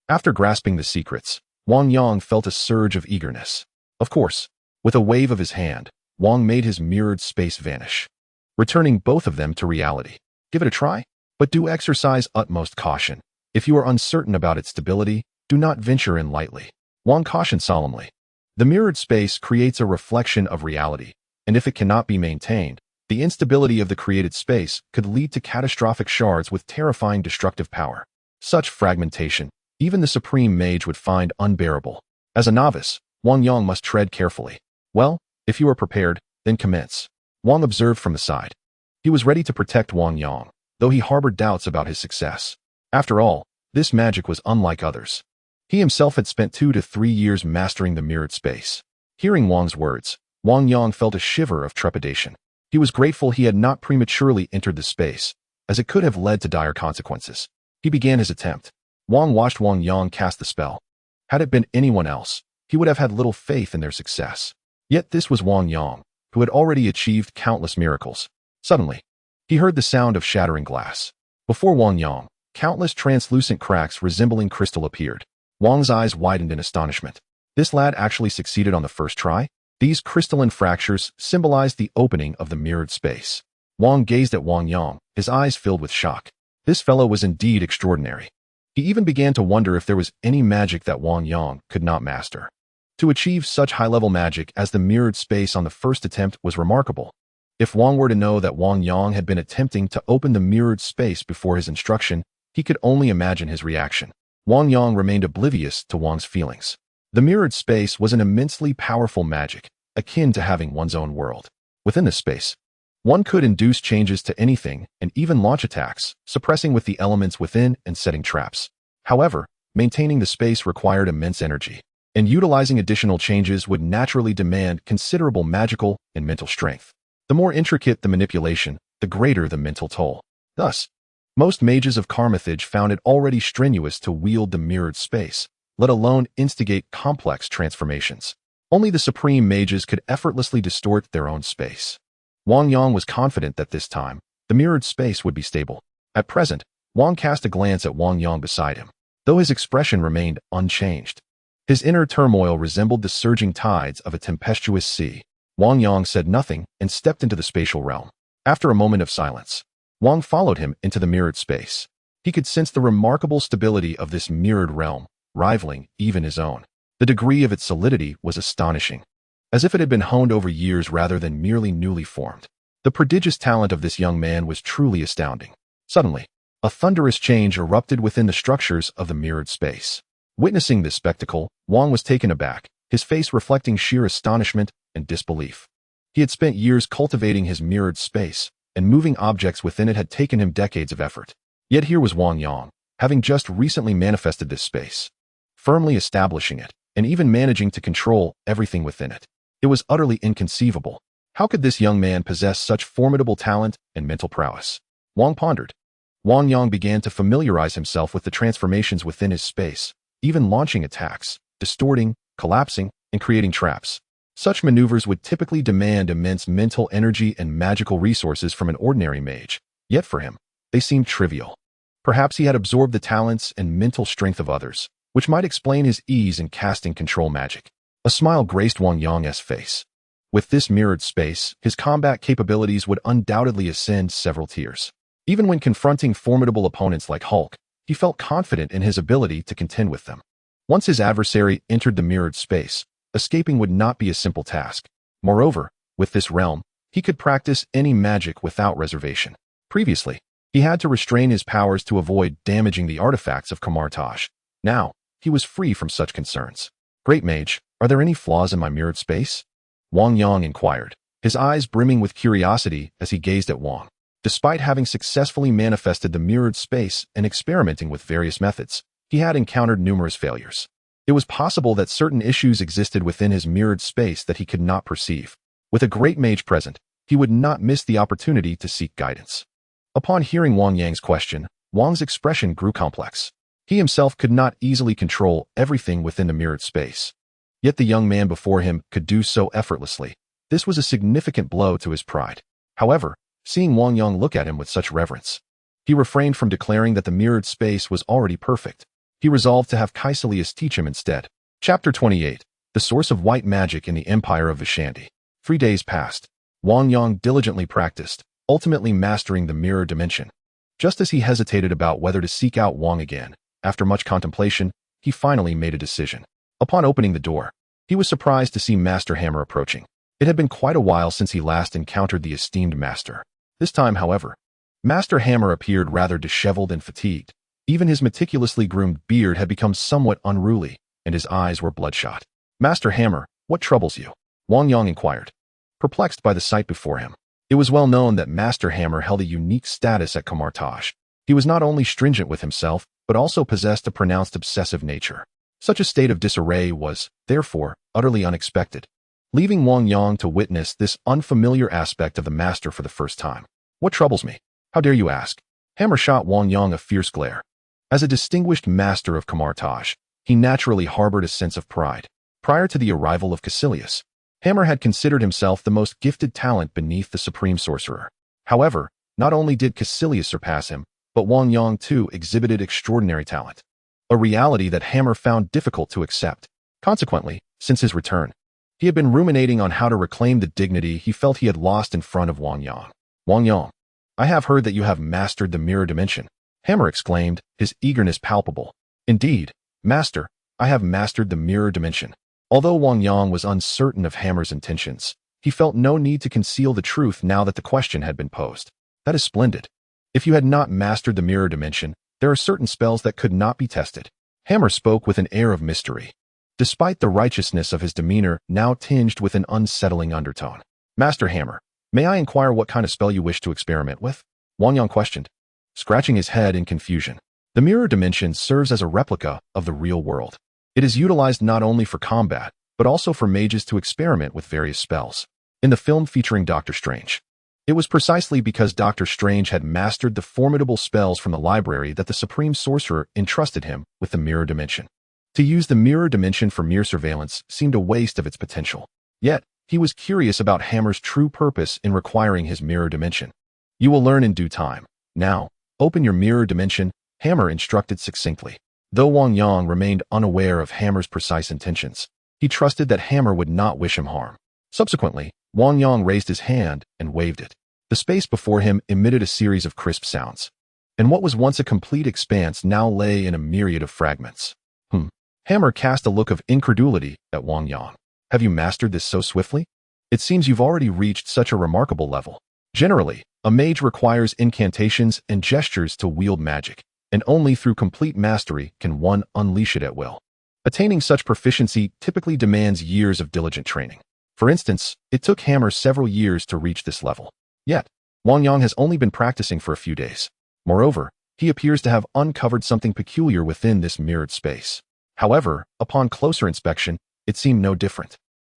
After grasping the secrets, Wang Yang felt a surge of eagerness. Of course, with a wave of his hand, Wang made his mirrored space vanish, returning both of them to reality. Give it a try, but do exercise utmost caution. If you are uncertain about its stability, do not venture in lightly. Wang cautioned solemnly. The mirrored space creates a reflection of reality, and if it cannot be maintained, the instability of the created space could lead to catastrophic shards with terrifying destructive power. Such fragmentation, even the Supreme Mage would find unbearable. As a novice, Wang Yang must tread carefully. Well, if you are prepared, then commence. Wang observed from the side. He was ready to protect Wang Yang, though he harbored doubts about his success. After all, this magic was unlike others. He himself had spent 2 to 3 years mastering the mirrored space. Hearing Wang's words, Wang Yang felt a shiver of trepidation. He was grateful he had not prematurely entered the space, as it could have led to dire consequences. He began his attempt. Wang watched Wang Yang cast the spell. Had it been anyone else, he would have had little faith in their success. Yet this was Wang Yang, who had already achieved countless miracles. Suddenly, he heard the sound of shattering glass. Before Wang Yang, countless translucent cracks resembling crystal appeared. Wang's eyes widened in astonishment. This lad actually succeeded on the first try? These crystalline fractures symbolized the opening of the mirrored space. Wang gazed at Wang Yang, his eyes filled with shock. This fellow was indeed extraordinary. He even began to wonder if there was any magic that Wang Yang could not master. To achieve such high-level magic as the mirrored space on the first attempt was remarkable. If Wang were to know that Wang Yang had been attempting to open the mirrored space before his instruction, he could only imagine his reaction. Wang Yang remained oblivious to Wang's feelings. The mirrored space was an immensely powerful magic, akin to having one's own world. Within this space, one could induce changes to anything and even launch attacks, suppressing with the elements within and setting traps. However, maintaining the space required immense energy, and utilizing additional changes would naturally demand considerable magical and mental strength. The more intricate the manipulation, the greater the mental toll. Thus, most mages of Kamar-Taj found it already strenuous to wield the mirrored space, let alone instigate complex transformations. Only the Supreme Mages could effortlessly distort their own space. Wang Yang was confident that this time, the mirrored space would be stable. At present, Wang cast a glance at Wang Yang beside him. Though his expression remained unchanged, His inner turmoil resembled the surging tides of a tempestuous sea. Wang Yang said nothing and stepped into the spatial realm. After a moment of silence, Wang followed him into the mirrored space. He could sense the remarkable stability of this mirrored realm, rivaling even his own. The degree of its solidity was astonishing, as if it had been honed over years rather than merely newly formed. The prodigious talent of this young man was truly astounding. Suddenly, a thunderous change erupted within the structures of the mirrored space. Witnessing this spectacle, Wang was taken aback, his face reflecting sheer astonishment and disbelief. He had spent years cultivating his mirrored space, and moving objects within it had taken him decades of effort. Yet here was Wang Yang, having just recently manifested this space, firmly establishing it, and even managing to control everything within it. It was utterly inconceivable. How could this young man possess such formidable talent and mental prowess? Wang pondered. Wang Yang began to familiarize himself with the transformations within his space, even launching attacks, distorting, collapsing, and creating traps. Such maneuvers would typically demand immense mental energy and magical resources from an ordinary mage, yet for him, they seemed trivial. Perhaps he had absorbed the talents and mental strength of others, which might explain his ease in casting control magic. A smile graced Wang Yang's face. With this mirrored space, his combat capabilities would undoubtedly ascend several tiers. Even when confronting formidable opponents like Hulk, he felt confident in his ability to contend with them. Once his adversary entered the mirrored space, escaping would not be a simple task. Moreover, with this realm, he could practice any magic without reservation. Previously, he had to restrain his powers to avoid damaging the artifacts of Kamar-Taj. Now, he was free from such concerns. Great Mage, are there any flaws in my mirrored space? Wang Yang inquired, his eyes brimming with curiosity as he gazed at Wang. Despite having successfully manifested the mirrored space and experimenting with various methods, he had encountered numerous failures. It was possible that certain issues existed within his mirrored space that he could not perceive. With a great mage present, he would not miss the opportunity to seek guidance. Upon hearing Wang Yang's question, Wang's expression grew complex. He himself could not easily control everything within the mirrored space. Yet the young man before him could do so effortlessly. This was a significant blow to his pride. However, seeing Wang Yang look at him with such reverence, he refrained from declaring that the mirrored space was already perfect. He resolved to have Caecilius teach him instead. Chapter 28. The Source of White Magic in the Empire of Vishandi. 3 days passed. Wang Yang diligently practiced, ultimately mastering the mirror dimension. Just as he hesitated about whether to seek out Wang again, after much contemplation, he finally made a decision. Upon opening the door, he was surprised to see Master Hammer approaching. It had been quite a while since he last encountered the esteemed master. This time, however, Master Hammer appeared rather disheveled and fatigued. Even his meticulously groomed beard had become somewhat unruly, and his eyes were bloodshot. Master Hammer, what troubles you? Wang Yang inquired, perplexed by the sight before him. It was well known that Master Hammer held a unique status at Kamar-Taj. He was not only stringent with himself, but also possessed a pronounced obsessive nature. Such a state of disarray was, therefore, utterly unexpected, leaving Wang Yang to witness this unfamiliar aspect of the master for the first time. What troubles me? How dare you ask? Hammer shot Wang Yang a fierce glare. As a distinguished master of Kamar-Taj, he naturally harbored a sense of pride. Prior to the arrival of Caecilius, Hammer had considered himself the most gifted talent beneath the Supreme Sorcerer. However, not only did Caecilius surpass him, but Wang Yang too exhibited extraordinary talent, a reality that Hammer found difficult to accept. Consequently, since his return, he had been ruminating on how to reclaim the dignity he felt he had lost in front of Wang Yang. Wang Yang, I have heard that you have mastered the mirror dimension, Hammer exclaimed, his eagerness palpable. Indeed, Master, I have mastered the mirror dimension. Although Wang Yang was uncertain of Hammer's intentions, he felt no need to conceal the truth now that the question had been posed. That is splendid. If you had not mastered the mirror dimension, there are certain spells that could not be tested. Hammer spoke with an air of mystery, despite the righteousness of his demeanor now tinged with an unsettling undertone. Master Hammer, may I inquire what kind of spell you wish to experiment with? Wang Yang questioned, scratching his head in confusion. The mirror dimension serves as a replica of the real world. It is utilized not only for combat, but also for mages to experiment with various spells. In the film featuring Doctor Strange, it was precisely because Doctor Strange had mastered the formidable spells from the library that the Supreme Sorcerer entrusted him with the mirror dimension. To use the mirror dimension for mere surveillance seemed a waste of its potential. Yet, he was curious about Hammer's true purpose in requiring his mirror dimension. You will learn in due time. Now, open your mirror dimension, Hammer instructed succinctly. Though Wang Yang remained unaware of Hammer's precise intentions, he trusted that Hammer would not wish him harm. Subsequently, Wang Yang raised his hand and waved it. The space before him emitted a series of crisp sounds, and what was once a complete expanse now lay in a myriad of fragments. Hammer cast a look of incredulity at Wang Yang. Have you mastered this so swiftly? It seems you've already reached such a remarkable level. Generally, a mage requires incantations and gestures to wield magic, and only through complete mastery can one unleash it at will. Attaining such proficiency typically demands years of diligent training. For instance, it took Hammer several years to reach this level. Yet, Wang Yang has only been practicing for a few days. Moreover, he appears to have uncovered something peculiar within this mirrored space. However, upon closer inspection, it seemed no different.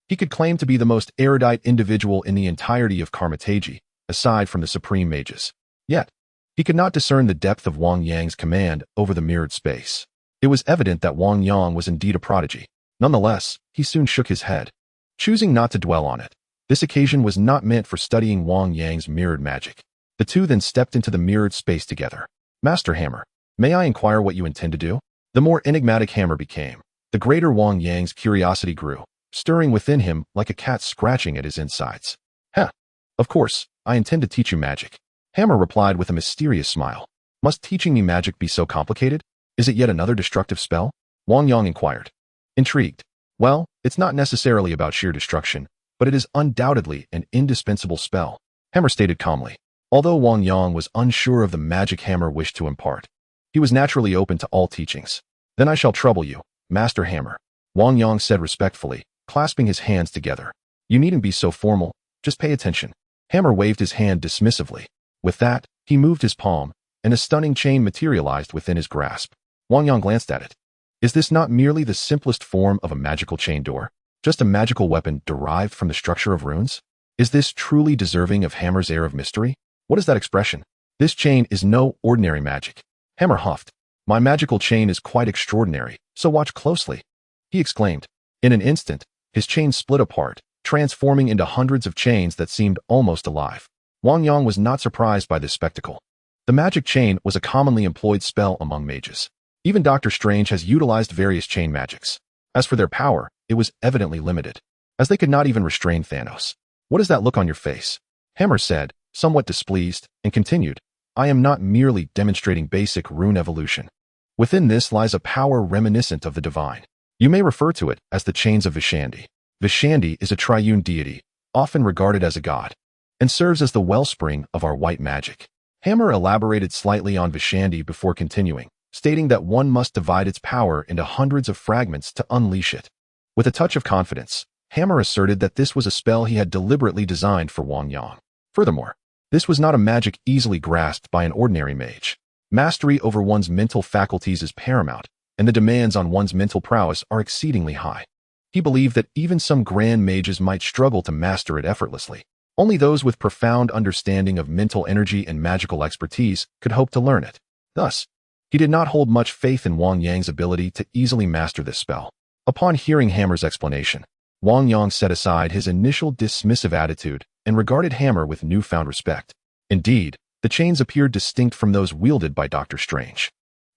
He could claim to be the most erudite individual in the entirety of Kamar-Taj, aside from the Supreme Mages. Yet, he could not discern the depth of Wang Yang's command over the mirrored space. It was evident that Wang Yang was indeed a prodigy. Nonetheless, he soon shook his head, choosing not to dwell on it. This occasion was not meant for studying Wang Yang's mirrored magic. The two then stepped into the mirrored space together. Master Hammer, may I inquire what you intend to do? The more enigmatic Hammer became, the greater Wang Yang's curiosity grew, stirring within him like a cat scratching at his insides. Of course, I intend to teach you magic. Hammer replied with a mysterious smile. Must teaching me magic be so complicated? Is it yet another destructive spell? Wang Yang inquired. Intrigued. Well, it's not necessarily about sheer destruction, but it is undoubtedly an indispensable spell, Hammer stated calmly. Although Wang Yang was unsure of the magic Hammer wished to impart, he was naturally open to all teachings. Then I shall trouble you, Master Hammer, Wang Yang said respectfully, clasping his hands together. You needn't be so formal, just pay attention. Hammer waved his hand dismissively. With that, he moved his palm, and a stunning chain materialized within his grasp. Wang Yang glanced at it. Is this not merely the simplest form of a magical chain door? Just a magical weapon derived from the structure of runes? Is this truly deserving of Hammer's air of mystery? What is that expression? This chain is no ordinary magic. Hammer huffed. My magical chain is quite extraordinary, so watch closely, he exclaimed. In an instant, his chain split apart, transforming into hundreds of chains that seemed almost alive. Wang Yang was not surprised by this spectacle. The magic chain was a commonly employed spell among mages. Even Dr. Strange has utilized various chain magics. As for their power, it was evidently limited, as they could not even restrain Thanos. What is that look on your face? Hammer said, somewhat displeased, and continued. I am not merely demonstrating basic rune evolution. Within this lies a power reminiscent of the divine. You may refer to it as the chains of Vishandi. Vishandi is a triune deity, often regarded as a god, and serves as the wellspring of our white magic. Hammer elaborated slightly on Vishandi before continuing, stating that one must divide its power into hundreds of fragments to unleash it. With a touch of confidence, Hammer asserted that this was a spell he had deliberately designed for Wang Yang. Furthermore, this was not a magic easily grasped by an ordinary mage. Mastery over one's mental faculties is paramount, and the demands on one's mental prowess are exceedingly high. He believed that even some grand mages might struggle to master it effortlessly. Only those with profound understanding of mental energy and magical expertise could hope to learn it. Thus, he did not hold much faith in Wang Yang's ability to easily master this spell. Upon hearing Hammer's explanation, Wang Yang set aside his initial dismissive attitude and regarded Hammer with newfound respect. Indeed, the chains appeared distinct from those wielded by Dr. Strange.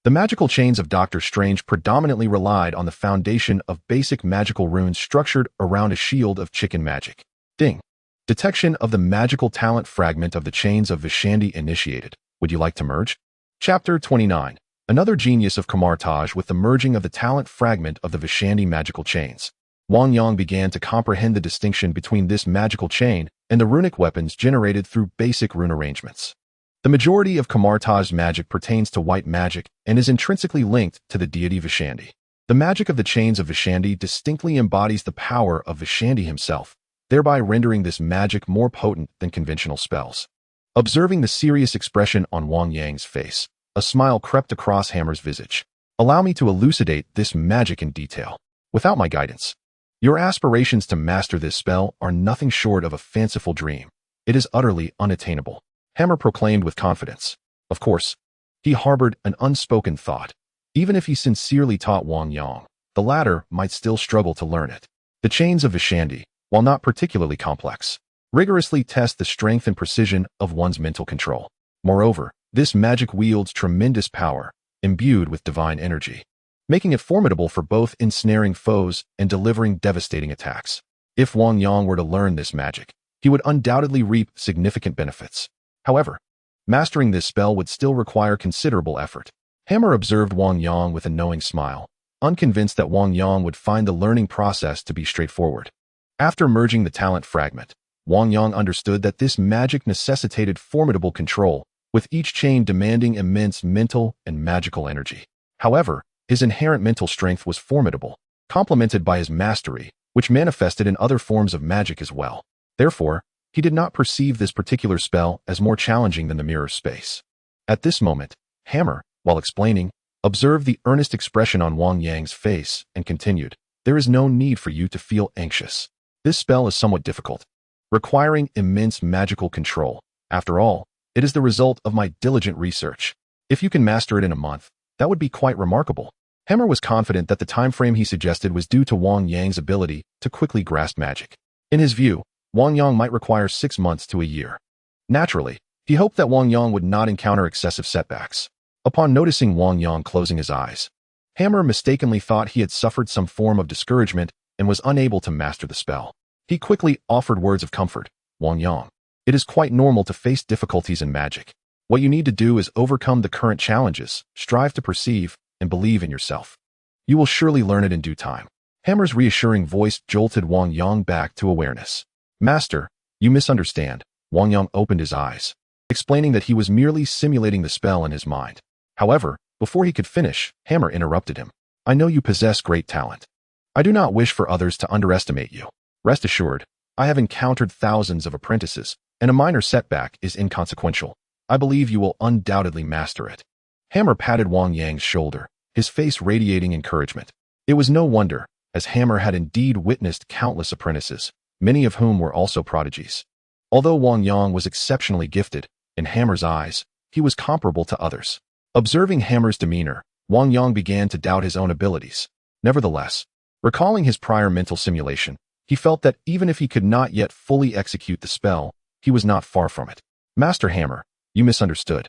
The magical chains of Dr. Strange predominantly relied on the foundation of basic magical runes structured around a shield of chicken magic. Ding. Detection of the magical talent fragment of the chains of Vishandi initiated. Would you like to merge? Chapter 29. Another genius of Kamar-Taj with the merging of the talent fragment of the Vishandi magical chains. Wang Yang began to comprehend the distinction between this magical chain and the runic weapons generated through basic rune arrangements. The majority of Kamar-Taj's magic pertains to white magic and is intrinsically linked to the deity Vishandi. The magic of the chains of Vishandi distinctly embodies the power of Vishandi himself, thereby rendering this magic more potent than conventional spells. Observing the serious expression on Wang Yang's face, a smile crept across Hammer's visage. Allow me to elucidate this magic in detail. Without my guidance, your aspirations to master this spell are nothing short of a fanciful dream. It is utterly unattainable, Hammer proclaimed with confidence. Of course, he harbored an unspoken thought. Even if he sincerely taught Wang Yang, the latter might still struggle to learn it. The chains of Vishandi, while not particularly complex, rigorously test the strength and precision of one's mental control. Moreover, this magic wields tremendous power, imbued with divine energy. making it formidable for both ensnaring foes and delivering devastating attacks. If Wang Yang were to learn this magic, he would undoubtedly reap significant benefits. However, mastering this spell would still require considerable effort. Hammer observed Wang Yang with a knowing smile, unconvinced that Wang Yang would find the learning process to be straightforward. After merging the talent fragment, Wang Yang understood that this magic necessitated formidable control, with each chain demanding immense mental and magical energy. However, his inherent mental strength was formidable, complemented by his mastery, which manifested in other forms of magic as well. Therefore, he did not perceive this particular spell as more challenging than the mirror space. At this moment, Hammer, while explaining, observed the earnest expression on Wang Yang's face and continued, "There is no need for you to feel anxious. This spell is somewhat difficult, requiring immense magical control. After all, it is the result of my diligent research. If you can master it in a month, that would be quite remarkable." Hammer was confident that the time frame he suggested was due to Wang Yang's ability to quickly grasp magic. In his view, Wang Yang might require 6 months to a year. Naturally, he hoped that Wang Yang would not encounter excessive setbacks. Upon noticing Wang Yang closing his eyes, Hammer mistakenly thought he had suffered some form of discouragement and was unable to master the spell. He quickly offered words of comfort. "Wang Yang, it is quite normal to face difficulties in magic. What you need to do is overcome the current challenges, strive to perceive, and believe in yourself. You will surely learn it in due time." Hammer's reassuring voice jolted Wang Yang back to awareness. "Master, you misunderstand." Wang Yang opened his eyes, explaining that he was merely simulating the spell in his mind. However, before he could finish, Hammer interrupted him. "I know you possess great talent. I do not wish for others to underestimate you. Rest assured, I have encountered thousands of apprentices, and a minor setback is inconsequential. I believe you will undoubtedly master it." Hammer patted Wang Yang's shoulder, his face radiating encouragement. It was no wonder, as Hammer had indeed witnessed countless apprentices, many of whom were also prodigies. Although Wang Yang was exceptionally gifted, in Hammer's eyes, he was comparable to others. Observing Hammer's demeanor, Wang Yang began to doubt his own abilities. Nevertheless, recalling his prior mental simulation, he felt that even if he could not yet fully execute the spell, he was not far from it. "Master Hammer, you misunderstood.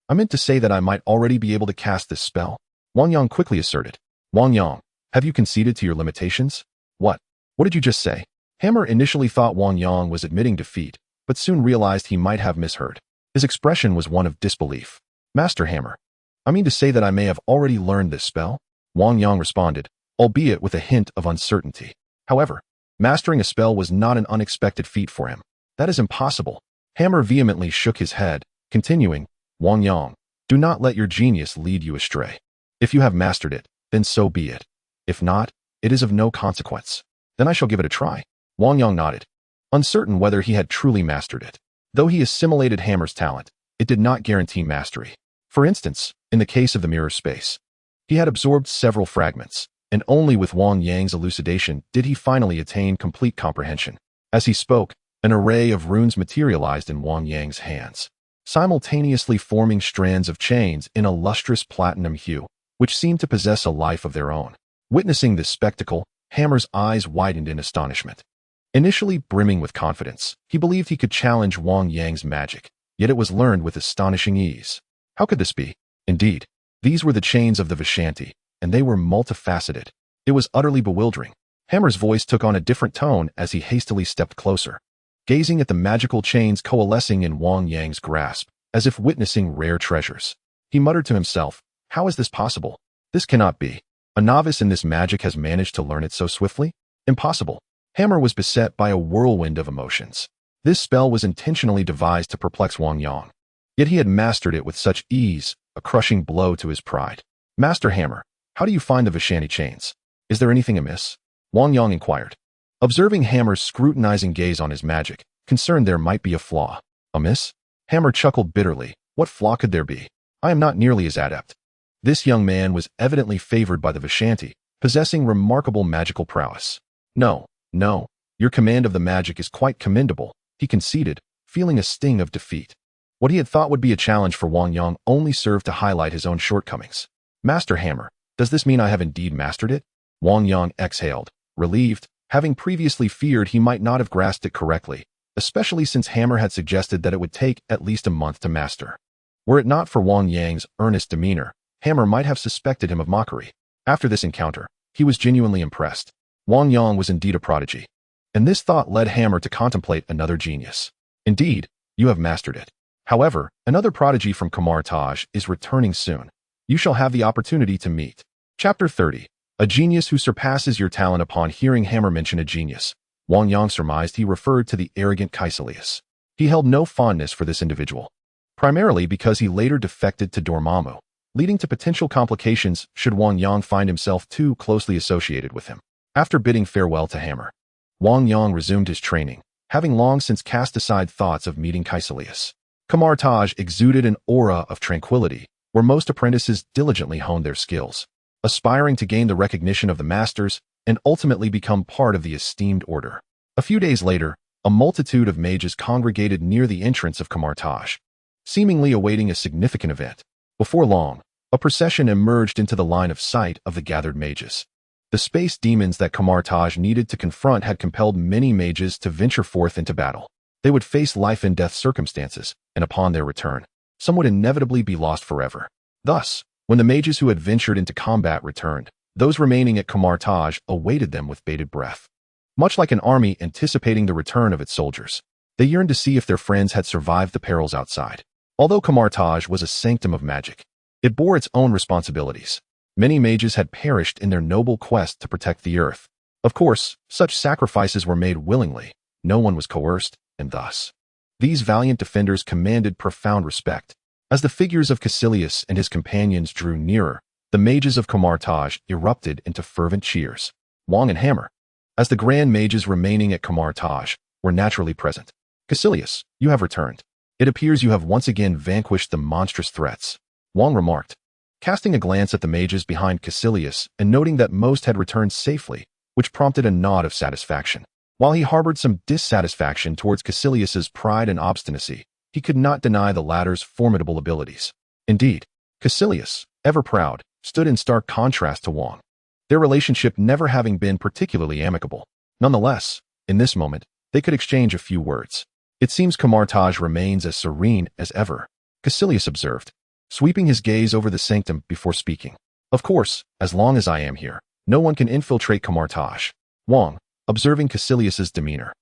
I meant to say that I might already be able to cast this spell," Wang Yang quickly asserted. "Wang Yang, have you conceded to your limitations?" What did you just say?" Hammer initially thought Wang Yang was admitting defeat, but soon realized he might have misheard. His expression was one of disbelief. "Master Hammer, I mean to say that I may have already learned this spell," Wang Yang responded, albeit with a hint of uncertainty. However, mastering a spell was not an unexpected feat for him. "That is impossible." Hammer vehemently shook his head, continuing, "Wang Yang, do not let your genius lead you astray. If you have mastered it, then so be it. If not, it is of no consequence. Then I shall give it a try." Wang Yang nodded, uncertain whether he had truly mastered it. Though he assimilated Hammer's talent, it did not guarantee mastery. For instance, in the case of the mirror space, he had absorbed several fragments, and only with Wang Yang's elucidation did he finally attain complete comprehension. As he spoke, an array of runes materialized in Wang Yang's hands, simultaneously forming strands of chains in a lustrous platinum hue, which seemed to possess a life of their own. Witnessing this spectacle, Hammer's eyes widened in astonishment. Initially brimming with confidence, he believed he could challenge Wang Yang's magic, yet it was learned with astonishing ease. How could this be? Indeed, these were the chains of the Vishanti, and they were multifaceted. It was utterly bewildering. Hammer's voice took on a different tone as he hastily stepped closer, gazing at the magical chains coalescing in Wang Yang's grasp, as if witnessing rare treasures. He muttered to himself, "How is this possible? This cannot be. A novice in this magic has managed to learn it so swiftly? Impossible." Hammer was beset by a whirlwind of emotions. This spell was intentionally devised to perplex Wang Yang, yet he had mastered it with such ease, a crushing blow to his pride. "Master Hammer, how do you find the Vishanti chains? Is there anything amiss?" Wang Yang inquired. Observing Hammer's scrutinizing gaze on his magic, concerned there might be a flaw. "Amiss?" Hammer chuckled bitterly. "What flaw could there be? I am not nearly as adept." This young man was evidently favored by the Vishanti, possessing remarkable magical prowess. No, your command of the magic is quite commendable," he conceded, feeling a sting of defeat. What he had thought would be a challenge for Wang Yang only served to highlight his own shortcomings. "Master Hammer, does this mean I have indeed mastered it?" Wang Yang exhaled, relieved, having previously feared he might not have grasped it correctly, especially since Hammer had suggested that it would take at least a month to master. Were it not for Wang Yang's earnest demeanor, Hammer might have suspected him of mockery. After this encounter, he was genuinely impressed. Wang Yang was indeed a prodigy. And this thought led Hammer to contemplate another genius. Indeed, you have mastered it. However, another prodigy from Kamar-Taj is returning soon. You shall have the opportunity to meet. Chapter 30. A genius who surpasses your talent. Upon hearing Hammer mention a genius, Wang Yang surmised he referred to the arrogant Caecilius. He held no fondness for this individual, primarily because he later defected to Dormammu, leading to potential complications should Wang Yang find himself too closely associated with him. After bidding farewell to Hammer, Wang Yang resumed his training, having long since cast aside thoughts of meeting Caecilius. Kamar-Taj exuded an aura of tranquility, where most apprentices diligently honed their skills, aspiring to gain the recognition of the masters and ultimately become part of the esteemed order. A few days later, a multitude of mages congregated near the entrance of Kamar-Taj, seemingly awaiting a significant event. Before long, a procession emerged into the line of sight of the gathered mages. The space demons that Kamar-Taj needed to confront had compelled many mages to venture forth into battle. They would face life-and-death circumstances, and upon their return, some would inevitably be lost forever. Thus, when the mages who had ventured into combat returned, those remaining at Kamar-Taj awaited them with bated breath. Much like an army anticipating the return of its soldiers, they yearned to see if their friends had survived the perils outside. Although Kamar-Taj was a sanctum of magic, it bore its own responsibilities. Many mages had perished in their noble quest to protect the earth. Of course, such sacrifices were made willingly. No one was coerced, and thus, these valiant defenders commanded profound respect. As the figures of Caecilius and his companions drew nearer, the mages of Kamar-Taj erupted into fervent cheers. Wang and Hammer, as the grand mages remaining at Kamar-Taj, were naturally present. Caecilius, you have returned. It appears you have once again vanquished the monstrous threats, Wang remarked, casting a glance at the mages behind Caecilius and noting that most had returned safely, which prompted a nod of satisfaction. While he harbored some dissatisfaction towards Caecilius's pride and obstinacy, he could not deny the latter's formidable abilities. Indeed, Caecilius, ever proud, stood in stark contrast to Wang, their relationship never having been particularly amicable. Nonetheless, in this moment, they could exchange a few words. It seems Kamar-Taj remains as serene as ever, Caecilius observed, sweeping his gaze over the sanctum before speaking. Of course, as long as I am here, no one can infiltrate Kamar-Taj. Wang, observing Caecilius's demeanor,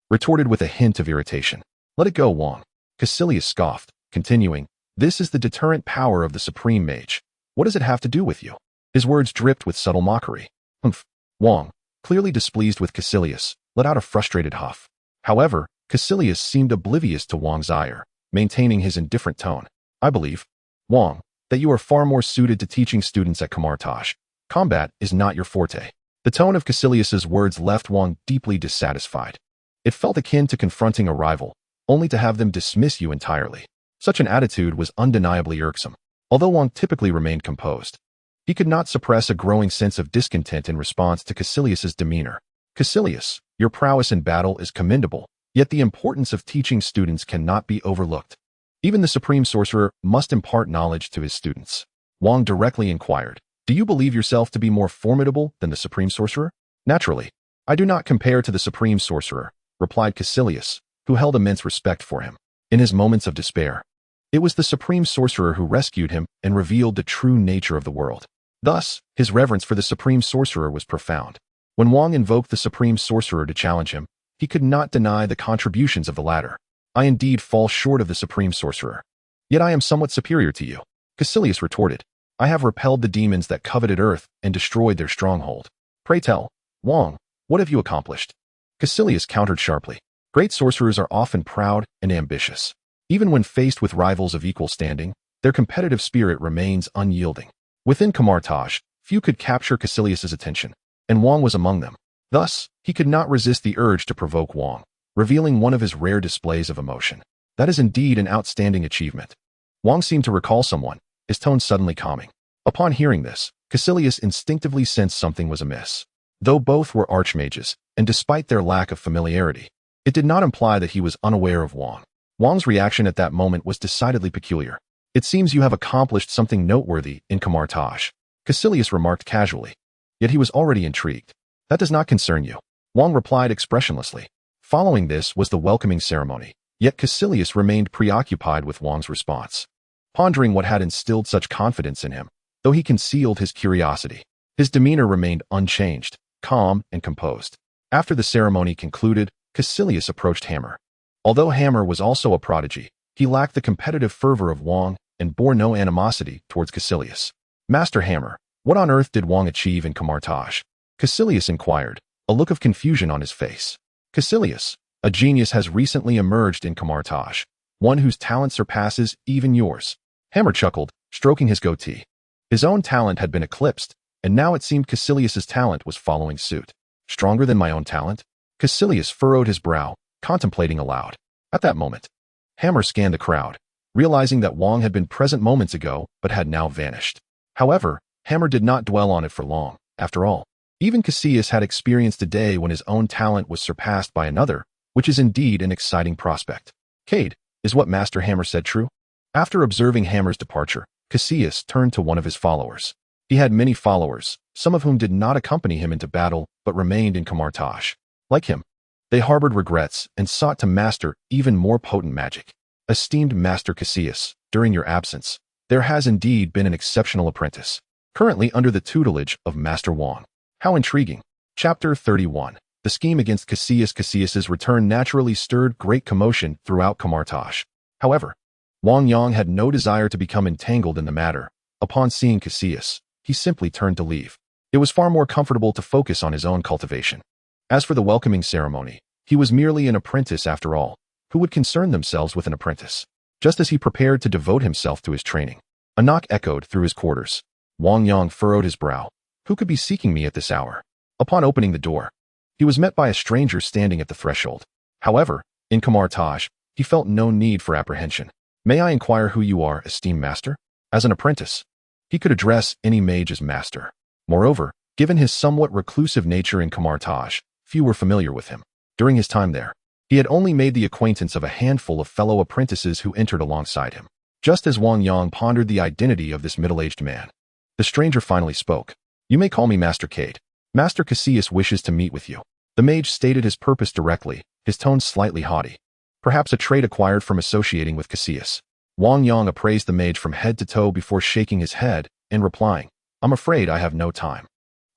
retorted with a hint of irritation. Let it go, Wang. Caecilius scoffed, continuing, this is the deterrent power of the Supreme Mage. What does it have to do with you? His words dripped with subtle mockery. Humph. Wang, clearly displeased with Caecilius, let out a frustrated huff. However, Caecilius seemed oblivious to Wang's ire, maintaining his indifferent tone. I believe, Wang, that you are far more suited to teaching students at Kamar-Taj. Combat is not your forte. The tone of Caecilius's words left Wang deeply dissatisfied. It felt akin to confronting a rival, only to have them dismiss you entirely. Such an attitude was undeniably irksome. Although Wang typically remained composed, he could not suppress a growing sense of discontent in response to Caecilius's demeanor. Caecilius, your prowess in battle is commendable, yet the importance of teaching students cannot be overlooked. Even the Supreme Sorcerer must impart knowledge to his students. Wang directly inquired, do you believe yourself to be more formidable than the Supreme Sorcerer? Naturally, I do not compare to the Supreme Sorcerer, replied Caecilius, who held immense respect for him. In his moments of despair, it was the Supreme Sorcerer who rescued him and revealed the true nature of the world. Thus, his reverence for the Supreme Sorcerer was profound. When Wang invoked the Supreme Sorcerer to challenge him, he could not deny the contributions of the latter. I indeed fall short of the Supreme Sorcerer. Yet I am somewhat superior to you. Caecilius retorted, I have repelled the demons that coveted earth and destroyed their stronghold. Pray tell, Wang, what have you accomplished? Caecilius countered sharply. Great sorcerers are often proud and ambitious. Even when faced with rivals of equal standing, their competitive spirit remains unyielding. Within Kamar-Taj, few could capture Caecilius's attention, and Wang was among them. Thus, he could not resist the urge to provoke Wang, revealing one of his rare displays of emotion. That is indeed an outstanding achievement. Wang seemed to recall someone, his tone suddenly calming. Upon hearing this, Caecilius instinctively sensed something was amiss. Though both were archmages, and despite their lack of familiarity, it did not imply that he was unaware of Wang. Wang's reaction at that moment was decidedly peculiar. It seems you have accomplished something noteworthy in Kamar-Taj, Caecilius remarked casually. Yet he was already intrigued. That does not concern you, Wang replied expressionlessly. Following this was the welcoming ceremony, yet Caecilius remained preoccupied with Wang's response, pondering what had instilled such confidence in him, though he concealed his curiosity. His demeanor remained unchanged, calm and composed. After the ceremony concluded, Caecilius approached Hammer. Although Hammer was also a prodigy, he lacked the competitive fervor of Wang and bore no animosity towards Caecilius. Master Hammer, what on earth did Wang achieve in Kamar-Taj? Caecilius inquired, a look of confusion on his face. Caecilius, a genius has recently emerged in Kamar-Taj, one whose talent surpasses even yours. Hammer chuckled, stroking his goatee. His own talent had been eclipsed, and now it seemed Caecilius's talent was following suit. Stronger than my own talent? Caecilius furrowed his brow, contemplating aloud. At that moment, Hammer scanned the crowd, realizing that Wang had been present moments ago but had now vanished. However, Hammer did not dwell on it for long. After all, even Caecilius had experienced a day when his own talent was surpassed by another, which is indeed an exciting prospect. Cade, is what Master Hammer said true? After observing Hammer's departure, Caecilius turned to one of his followers. He had many followers, some of whom did not accompany him into battle but remained in Kamar-Taj. Like him, they harbored regrets and sought to master even more potent magic. Esteemed Master Caecilius, during your absence, there has indeed been an exceptional apprentice, currently under the tutelage of Master Wang. How intriguing. Chapter 31. The scheme against Caecilius. Caecilius's return naturally stirred great commotion throughout Kamar-Taj. However, Wang Yang had no desire to become entangled in the matter. Upon seeing Caecilius, he simply turned to leave. It was far more comfortable to focus on his own cultivation. As for the welcoming ceremony, he was merely an apprentice after all. Who would concern themselves with an apprentice? Just as he prepared to devote himself to his training, a knock echoed through his quarters. Wang Yang furrowed his brow. Who could be seeking me at this hour? Upon opening the door, he was met by a stranger standing at the threshold. However, in Kamar-Taj, he felt no need for apprehension. May I inquire who you are, esteemed master? As an apprentice, he could address any mage as master. Moreover, given his somewhat reclusive nature in Kamar-Taj, few were familiar with him. During his time there, he had only made the acquaintance of a handful of fellow apprentices who entered alongside him. Just as Wang Yang pondered the identity of this middle-aged man, the stranger finally spoke. You may call me Master Cade. Master Caecilius wishes to meet with you. The mage stated his purpose directly, his tone slightly haughty. Perhaps a trait acquired from associating with Caecilius. Wang Yang appraised the mage from head to toe before shaking his head and replying, I'm afraid I have no time.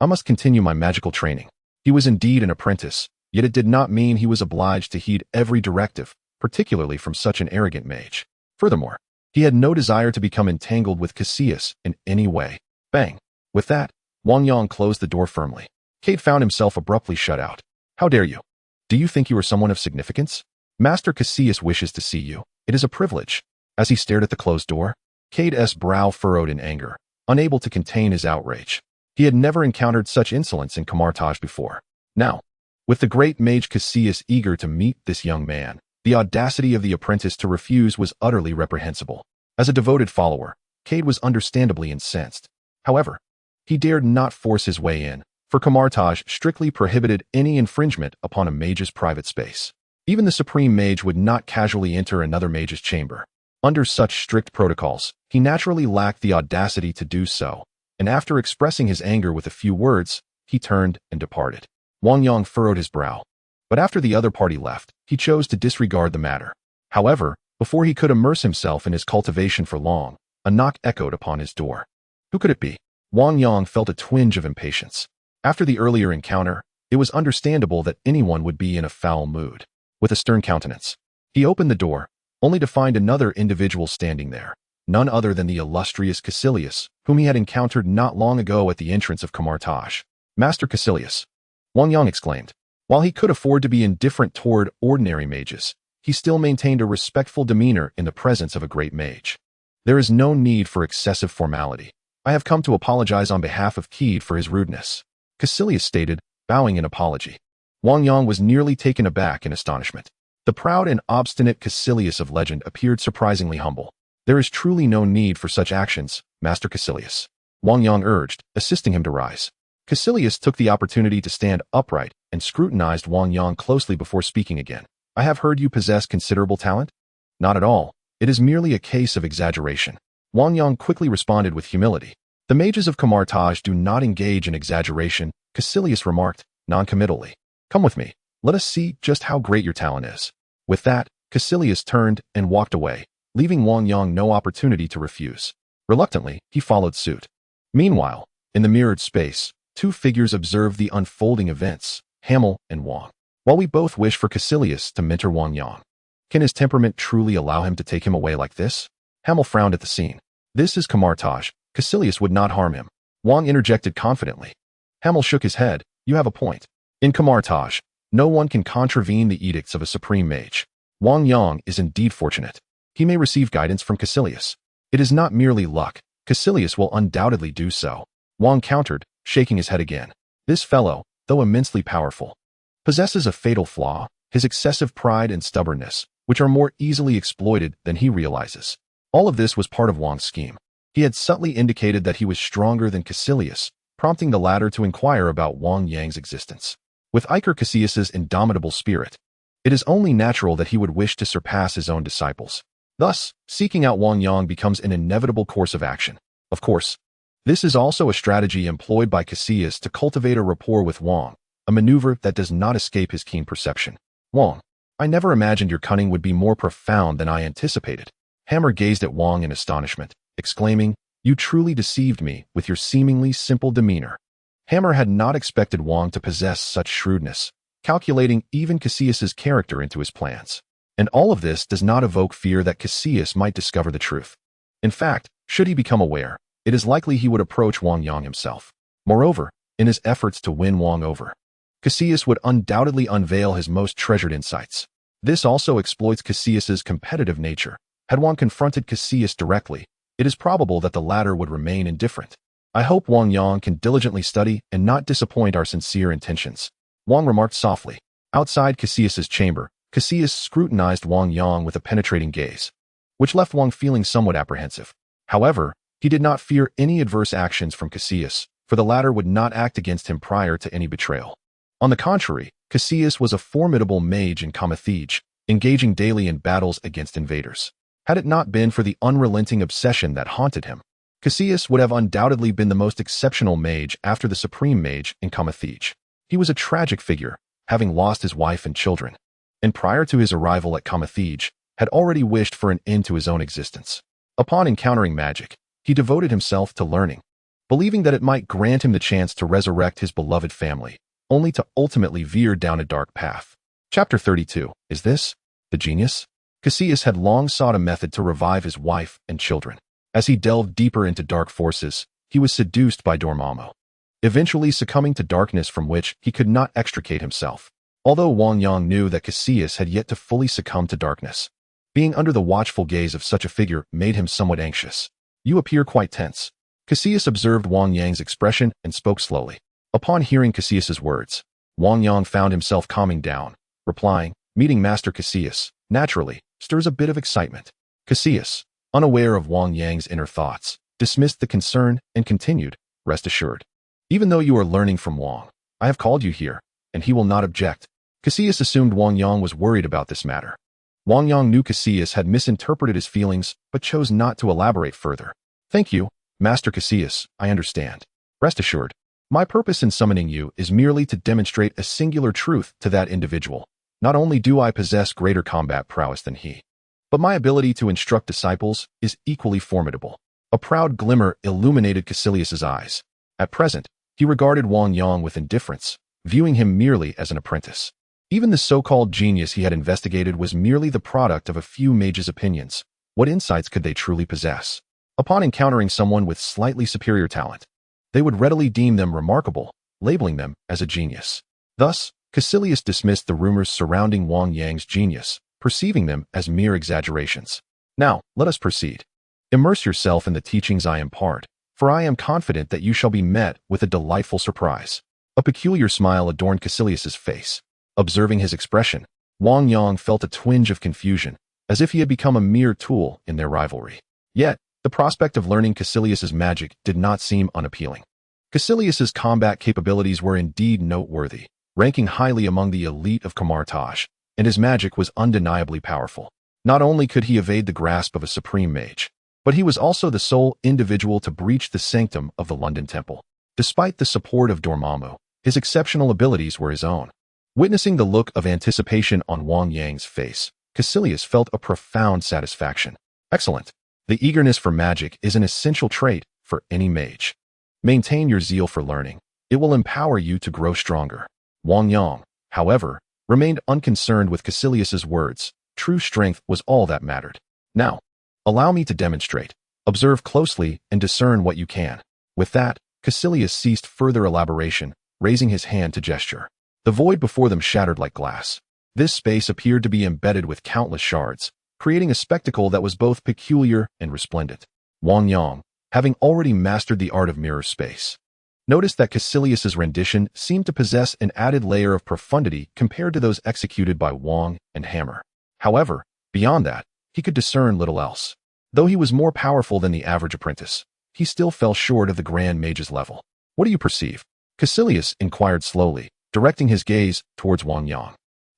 I must continue my magical training. He was indeed an apprentice, yet it did not mean he was obliged to heed every directive, particularly from such an arrogant mage. Furthermore, he had no desire to become entangled with Caecilius in any way. Bang! With that, Wang Yang closed the door firmly. Cade found himself abruptly shut out. How dare you? Do you think you are someone of significance? Master Caecilius wishes to see you. It is a privilege. As he stared at the closed door, Cade's brow furrowed in anger, unable to contain his outrage. He had never encountered such insolence in Kamar-Taj before. Now, with the great mage Caecilius eager to meet this young man, the audacity of the apprentice to refuse was utterly reprehensible. As a devoted follower, Cade was understandably incensed. However, he dared not force his way in, for Kamar-Taj strictly prohibited any infringement upon a mage's private space. Even the Supreme Mage would not casually enter another mage's chamber. Under such strict protocols, he naturally lacked the audacity to do so, and after expressing his anger with a few words, he turned and departed. Wang Yang furrowed his brow, but after the other party left, he chose to disregard the matter. However, before he could immerse himself in his cultivation for long, a knock echoed upon his door. Who could it be? Wang Yang felt a twinge of impatience. After the earlier encounter, it was understandable that anyone would be in a foul mood. With a stern countenance, he opened the door, only to find another individual standing there, none other than the illustrious Caecilius, whom he had encountered not long ago at the entrance of Kamar-Taj. Master Caecilius, Wang Yang exclaimed. While he could afford to be indifferent toward ordinary mages, he still maintained a respectful demeanor in the presence of a great mage. There is no need for excessive formality. I have come to apologize on behalf of Cade for his rudeness, Caecilius stated, bowing in apology. Wang Yang was nearly taken aback in astonishment. The proud and obstinate Caecilius of legend appeared surprisingly humble. There is truly no need for such actions, Master Caecilius, Wang Yang urged, assisting him to rise. Caecilius took the opportunity to stand upright and scrutinized Wang Yang closely before speaking again. I have heard you possess considerable talent? Not at all. It is merely a case of exaggeration. Wang Yang quickly responded with humility. The mages of Kamar-Taj do not engage in exaggeration, Caecilius remarked, noncommittally. Come with me. Let us see just how great your talent is. With that, Caecilius turned and walked away, leaving Wang Yang no opportunity to refuse. Reluctantly, he followed suit. Meanwhile, In the mirrored space, two figures observe the unfolding events, Hamel and Wang. While we both wish for Caecilius to mentor Wang Yang, can his temperament truly allow him to take him away like this? Hamel frowned at the scene. This is Kamar-Taj. Caecilius would not harm him. Wang interjected confidently. Hamel shook his head. You have a point. In Kamar-Taj, no one can contravene the edicts of a supreme mage. Wang Yang is indeed fortunate. He may receive guidance from Caecilius. It is not merely luck. Caecilius will undoubtedly do so. Wang countered, shaking his head again. This fellow, though immensely powerful, possesses a fatal flaw, his excessive pride and stubbornness, which are more easily exploited than he realizes. All of this was part of Wang's scheme. He had subtly indicated that he was stronger than Caecilius, prompting the latter to inquire about Wang Yang's existence. With Iker Caecilius's indomitable spirit, it is only natural that he would wish to surpass his own disciples. Thus, seeking out Wang Yang becomes an inevitable course of action. Of course, this is also a strategy employed by Caecilius to cultivate a rapport with Wang, a maneuver that does not escape his keen perception. Wang, I never imagined your cunning would be more profound than I anticipated. Hammer gazed at Wang in astonishment, exclaiming, You truly deceived me with your seemingly simple demeanor. Hammer had not expected Wang to possess such shrewdness, calculating even Caecilius's character into his plans. And all of this does not evoke fear that Caecilius might discover the truth. In fact, should he become aware, it is likely he would approach Wang Yang himself. Moreover, in his efforts to win Wang over, Caecilius would undoubtedly unveil his most treasured insights. This also exploits Caecilius's competitive nature. Had Wang confronted Caecilius directly, it is probable that the latter would remain indifferent. I hope Wang Yang can diligently study and not disappoint our sincere intentions. Wang remarked softly. Outside Caecilius's chamber, Caecilius scrutinized Wang Yang with a penetrating gaze, which left Wang feeling somewhat apprehensive. However, he did not fear any adverse actions from Caecilius, for the latter would not act against him prior to any betrayal. On the contrary, Caecilius was a formidable mage in Kamar-Taj, engaging daily in battles against invaders. Had it not been for the unrelenting obsession that haunted him, Caecilius would have undoubtedly been the most exceptional mage after the supreme mage in Kamar-Taj. He was a tragic figure, having lost his wife and children, and prior to his arrival at Kamar-Taj, had already wished for an end to his own existence. Upon encountering magic, he devoted himself to learning, believing that it might grant him the chance to resurrect his beloved family, only to ultimately veer down a dark path. Chapter 32. Is this the genius? Caecilius had long sought a method to revive his wife and children. As he delved deeper into dark forces, he was seduced by Dormammu, eventually succumbing to darkness from which he could not extricate himself. Although Wang Yang knew that Caecilius had yet to fully succumb to darkness, being under the watchful gaze of such a figure made him somewhat anxious. You appear quite tense. Caecilius observed Wang Yang's expression and spoke slowly. Upon hearing Caecilius's words, Wang Yang found himself calming down, replying, Meeting Master Caecilius, naturally, stirs a bit of excitement. Caecilius, unaware of Wang Yang's inner thoughts, dismissed the concern and continued, Rest assured. Even though you are learning from Wang, I have called you here, and he will not object. Caecilius assumed Wang Yang was worried about this matter. Wang Yang knew Caecilius had misinterpreted his feelings, but chose not to elaborate further. Thank you, Master Caecilius, I understand. Rest assured. My purpose in summoning you is merely to demonstrate a singular truth to that individual. Not only do I possess greater combat prowess than he, but my ability to instruct disciples is equally formidable. A proud glimmer illuminated Caecilius's eyes. At present, he regarded Wang Yang with indifference, viewing him merely as an apprentice. Even the so-called genius he had investigated was merely the product of a few mages' opinions. What insights could they truly possess? Upon encountering someone with slightly superior talent, they would readily deem them remarkable, labeling them as a genius. Thus, Caecilius dismissed the rumors surrounding Wang Yang's genius, perceiving them as mere exaggerations. Now, let us proceed. Immerse yourself in the teachings I impart, for I am confident that you shall be met with a delightful surprise. A peculiar smile adorned Caecilius's face. Observing his expression, Wang Yang felt a twinge of confusion, as if he had become a mere tool in their rivalry. Yet, the prospect of learning Caecilius's magic did not seem unappealing. Caecilius's combat capabilities were indeed noteworthy, ranking highly among the elite of Kamar-Taj, and his magic was undeniably powerful. Not only could he evade the grasp of a supreme mage, but he was also the sole individual to breach the sanctum of the London Temple. Despite the support of Dormammu, his exceptional abilities were his own. Witnessing the look of anticipation on Wang Yang's face, Caecilius felt a profound satisfaction. Excellent. The eagerness for magic is an essential trait for any mage. Maintain your zeal for learning. It will empower you to grow stronger. Wang Yang, however, remained unconcerned with Caecilius's words. True strength was all that mattered. Now, allow me to demonstrate. Observe closely and discern what you can. With that, Caecilius ceased further elaboration, raising his hand to gesture. The void before them shattered like glass. This space appeared to be embedded with countless shards, creating a spectacle that was both peculiar and resplendent. Wang Yang, having already mastered the art of mirror space, noticed that Caecilius's rendition seemed to possess an added layer of profundity compared to those executed by Wang and Hammer. However, beyond that, he could discern little else. Though he was more powerful than the average apprentice, he still fell short of the Grand Mage's level. What do you perceive? Caecilius inquired slowly, directing his gaze towards Wang Yang.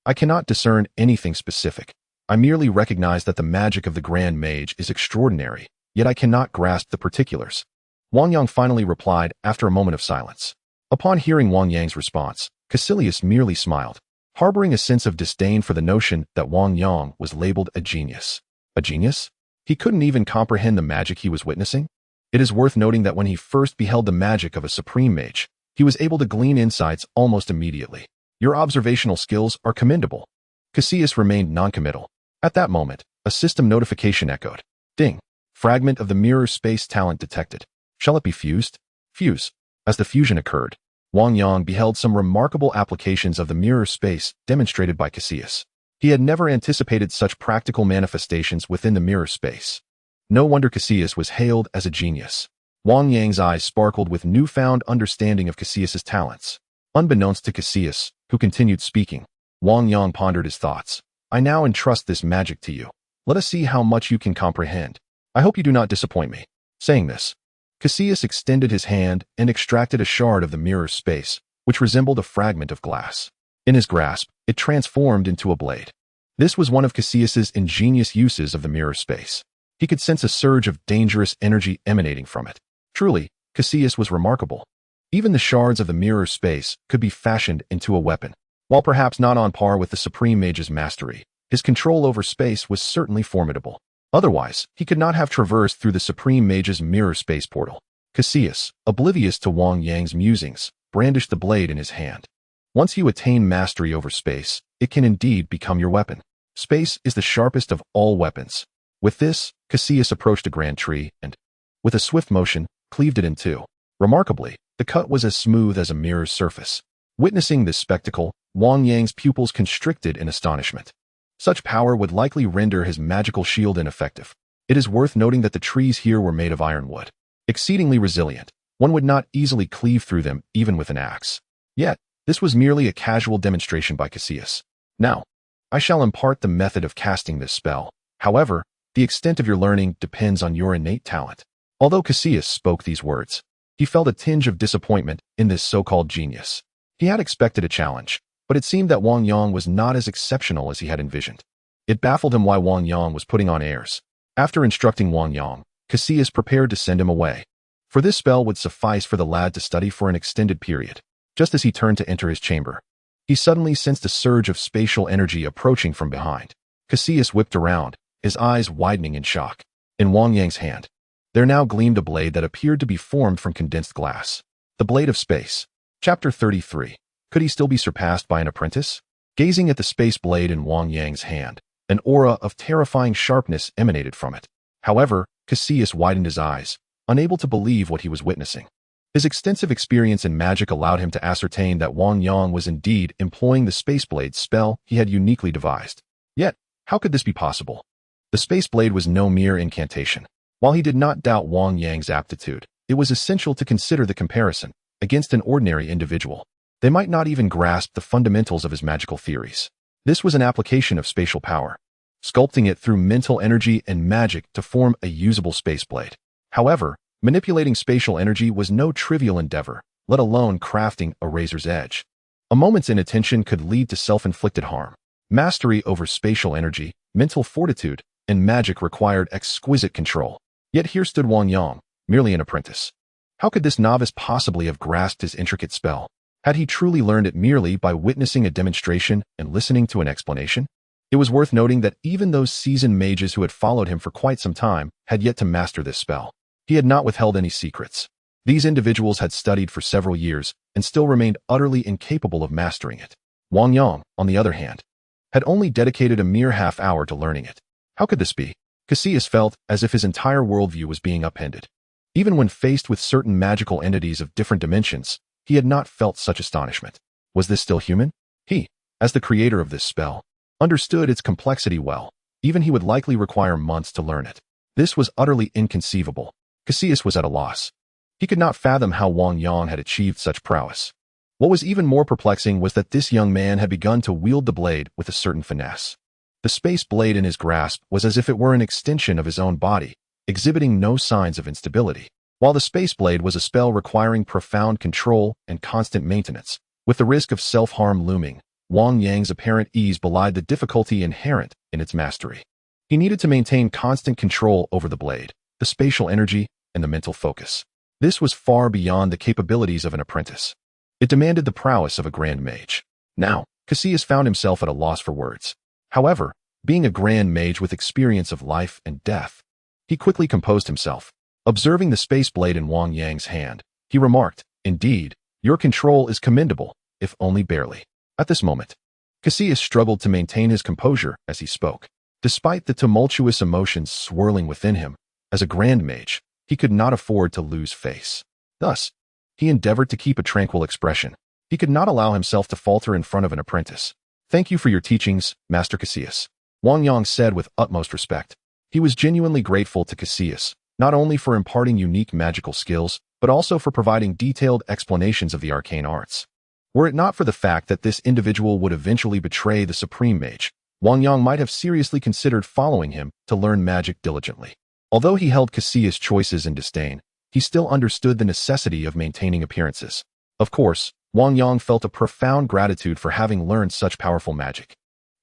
I cannot discern anything specific. I merely recognize that the magic of the Grand Mage is extraordinary, yet I cannot grasp the particulars. Wang Yang finally replied after a moment of silence. Upon hearing Wang Yang's response, Caecilius merely smiled, harboring a sense of disdain for the notion that Wang Yang was labeled a genius. A genius? He couldn't even comprehend the magic he was witnessing? It is worth noting that when he first beheld the magic of a Supreme Mage, he was able to glean insights almost immediately. Your observational skills are commendable. Caecilius remained noncommittal. At that moment, a system notification echoed. Ding. Fragment of the mirror space talent detected. Shall it be fused? Fuse. As the fusion occurred, Wang Yang beheld some remarkable applications of the mirror space demonstrated by Caecilius. He had never anticipated such practical manifestations within the mirror space. No wonder Caecilius was hailed as a genius. Wang Yang's eyes sparkled with newfound understanding of Caecilius's talents. Unbeknownst to Caecilius, who continued speaking, Wang Yang pondered his thoughts. I now entrust this magic to you. Let us see how much you can comprehend. I hope you do not disappoint me. Saying this, Caecilius extended his hand and extracted a shard of the mirror space, which resembled a fragment of glass. In his grasp, it transformed into a blade. This was one of Caecilius's ingenious uses of the mirror space. He could sense a surge of dangerous energy emanating from it. Truly, Caecilius was remarkable. Even the shards of the mirror space could be fashioned into a weapon. While perhaps not on par with the Supreme Mage's mastery, his control over space was certainly formidable. Otherwise, he could not have traversed through the Supreme Mage's mirror space portal. Caecilius, oblivious to Wang Yang's musings, brandished the blade in his hand. Once you attain mastery over space, it can indeed become your weapon. Space is the sharpest of all weapons. With this, Caecilius approached a grand tree and, with a swift motion, cleaved it in two. Remarkably, the cut was as smooth as a mirror's surface. Witnessing this spectacle, Wang Yang's pupils constricted in astonishment. Such power would likely render his magical shield ineffective. It is worth noting that the trees here were made of ironwood. Exceedingly resilient, one would not easily cleave through them even with an axe. Yet, this was merely a casual demonstration by Caecilius. Now, I shall impart the method of casting this spell. However, the extent of your learning depends on your innate talent. Although Caecilius spoke these words, he felt a tinge of disappointment in this so-called genius. He had expected a challenge, but it seemed that Wang Yang was not as exceptional as he had envisioned. It baffled him why Wang Yang was putting on airs. After instructing Wang Yang, Caecilius prepared to send him away. For this spell would suffice for the lad to study for an extended period. Just as he turned to enter his chamber, he suddenly sensed a surge of spatial energy approaching from behind. Caecilius whipped around, his eyes widening in shock. In Wang Yang's hand, there now gleamed a blade that appeared to be formed from condensed glass. The Blade of Space. Chapter 33. Could he still be surpassed by an apprentice? Gazing at the space blade in Wang Yang's hand, an aura of terrifying sharpness emanated from it. However, Caecilius widened his eyes, unable to believe what he was witnessing. His extensive experience in magic allowed him to ascertain that Wang Yang was indeed employing the space blade spell he had uniquely devised. Yet, how could this be possible? The space blade was no mere incantation. While he did not doubt Wang Yang's aptitude, it was essential to consider the comparison against an ordinary individual. They might not even grasp the fundamentals of his magical theories. This was an application of spatial power, sculpting it through mental energy and magic to form a usable space blade. However, manipulating spatial energy was no trivial endeavor, let alone crafting a razor's edge. A moment's inattention could lead to self-inflicted harm. Mastery over spatial energy, mental fortitude, and magic required exquisite control. Yet here stood Wang Yang, merely an apprentice. How could this novice possibly have grasped his intricate spell? Had he truly learned it merely by witnessing a demonstration and listening to an explanation? It was worth noting that even those seasoned mages who had followed him for quite some time had yet to master this spell. He had not withheld any secrets. These individuals had studied for several years and still remained utterly incapable of mastering it. Wang Yang, on the other hand, had only dedicated a mere half-hour to learning it. How could this be? Cassius felt as if his entire worldview was being upended. Even when faced with certain magical entities of different dimensions, he had not felt such astonishment. Was this still human? He, as the creator of this spell, understood its complexity well. Even he would likely require months to learn it. This was utterly inconceivable. Cassius was at a loss. He could not fathom how Wang Yang had achieved such prowess. What was even more perplexing was that this young man had begun to wield the blade with a certain finesse. The space blade in his grasp was as if it were an extension of his own body, exhibiting no signs of instability. While the space blade was a spell requiring profound control and constant maintenance, with the risk of self-harm looming, Wang Yang's apparent ease belied the difficulty inherent in its mastery. He needed to maintain constant control over the blade, the spatial energy, and the mental focus. This was far beyond the capabilities of an apprentice. It demanded the prowess of a grand mage. Now, Cassius found himself at a loss for words. However, being a grand mage with experience of life and death, he quickly composed himself. Observing the space blade in Wang Yang's hand, he remarked, "Indeed, your control is commendable, if only barely." At this moment, Cassius struggled to maintain his composure as he spoke. Despite the tumultuous emotions swirling within him, as a grand mage, he could not afford to lose face. Thus, he endeavored to keep a tranquil expression. He could not allow himself to falter in front of an apprentice. "Thank you for your teachings, Master Cassius," Wang Yang said with utmost respect. He was genuinely grateful to Cassius, not only for imparting unique magical skills, but also for providing detailed explanations of the arcane arts. Were it not for the fact that this individual would eventually betray the Supreme Mage, Wang Yang might have seriously considered following him to learn magic diligently. Although he held Cassius' choices in disdain, he still understood the necessity of maintaining appearances. Of course, Wang Yang felt a profound gratitude for having learned such powerful magic.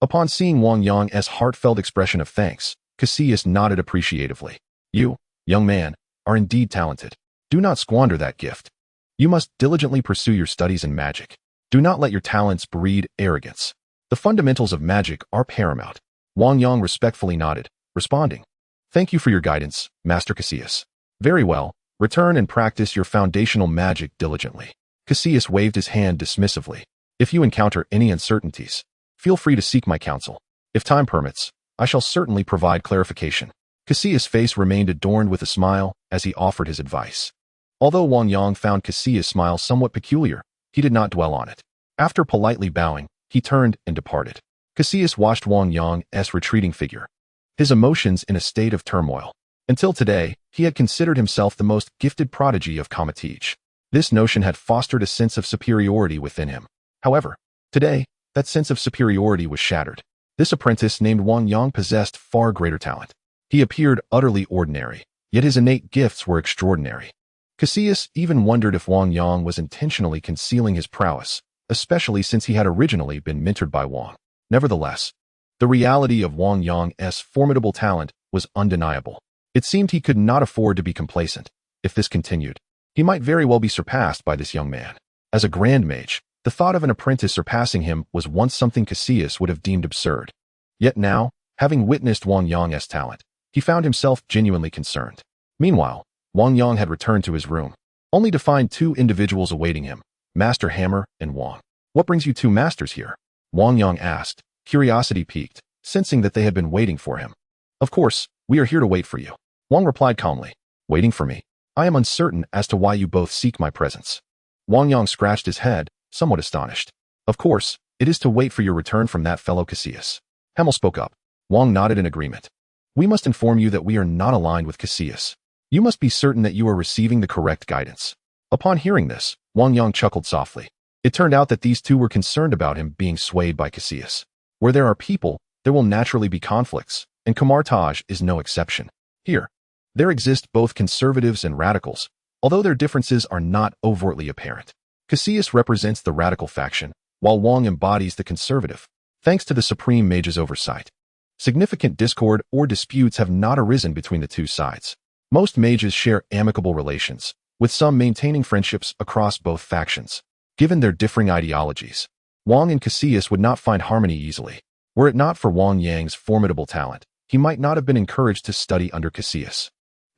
Upon seeing Wang Yang's heartfelt expression of thanks, Cassius nodded appreciatively. "You, young man, are indeed talented. Do not squander that gift. You must diligently pursue your studies in magic. Do not let your talents breed arrogance. The fundamentals of magic are paramount." Wang Yang respectfully nodded, responding, "Thank you for your guidance, Master Cassius. Very well, return and practice your foundational magic diligently." Cassius waved his hand dismissively. "If you encounter any uncertainties, feel free to seek my counsel. If time permits, I shall certainly provide clarification." Cassius' face remained adorned with a smile as he offered his advice. Although Wang Yang found Cassius' smile somewhat peculiar, he did not dwell on it. After politely bowing, he turned and departed. Cassius watched Wang Yang's retreating figure, his emotions in a state of turmoil. Until today, he had considered himself the most gifted prodigy of Kamar-Taj. This notion had fostered a sense of superiority within him. However, today, that sense of superiority was shattered. This apprentice named Wang Yang possessed far greater talent. He appeared utterly ordinary, yet his innate gifts were extraordinary. Cassius even wondered if Wang Yang was intentionally concealing his prowess, especially since he had originally been mentored by Wang. Nevertheless, the reality of Wang Yang's formidable talent was undeniable. It seemed he could not afford to be complacent. If this continued, he might very well be surpassed by this young man. As a grand mage, the thought of an apprentice surpassing him was once something Cassius would have deemed absurd. Yet now, having witnessed Wang Yang's talent, he found himself genuinely concerned. Meanwhile, Wang Yang had returned to his room, only to find two individuals awaiting him, Master Hammer and Wang. "What brings you two masters here?" Wang Yang asked, curiosity piqued, sensing that they had been waiting for him. "Of course, we are here to wait for you," Wang replied calmly. "Waiting for me? I am uncertain as to why you both seek my presence." Wang Yang scratched his head, somewhat astonished. "Of course, it is to wait for your return from that fellow Cassius." Hamel spoke up. Wang nodded in agreement. "We must inform you that we are not aligned with Cassius. You must be certain that you are receiving the correct guidance." Upon hearing this, Wang Yang chuckled softly. It turned out that these two were concerned about him being swayed by Cassius. Where there are people, there will naturally be conflicts, and Kamar-Taj is no exception. Here, there exist both conservatives and radicals, although their differences are not overtly apparent. Cassius represents the radical faction, while Wang embodies the conservative. Thanks to the Supreme Mage's oversight, significant discord or disputes have not arisen between the two sides. Most mages share amicable relations, with some maintaining friendships across both factions. Given their differing ideologies, Wang and Cassius would not find harmony easily. Were it not for Wang Yang's formidable talent, he might not have been encouraged to study under Cassius.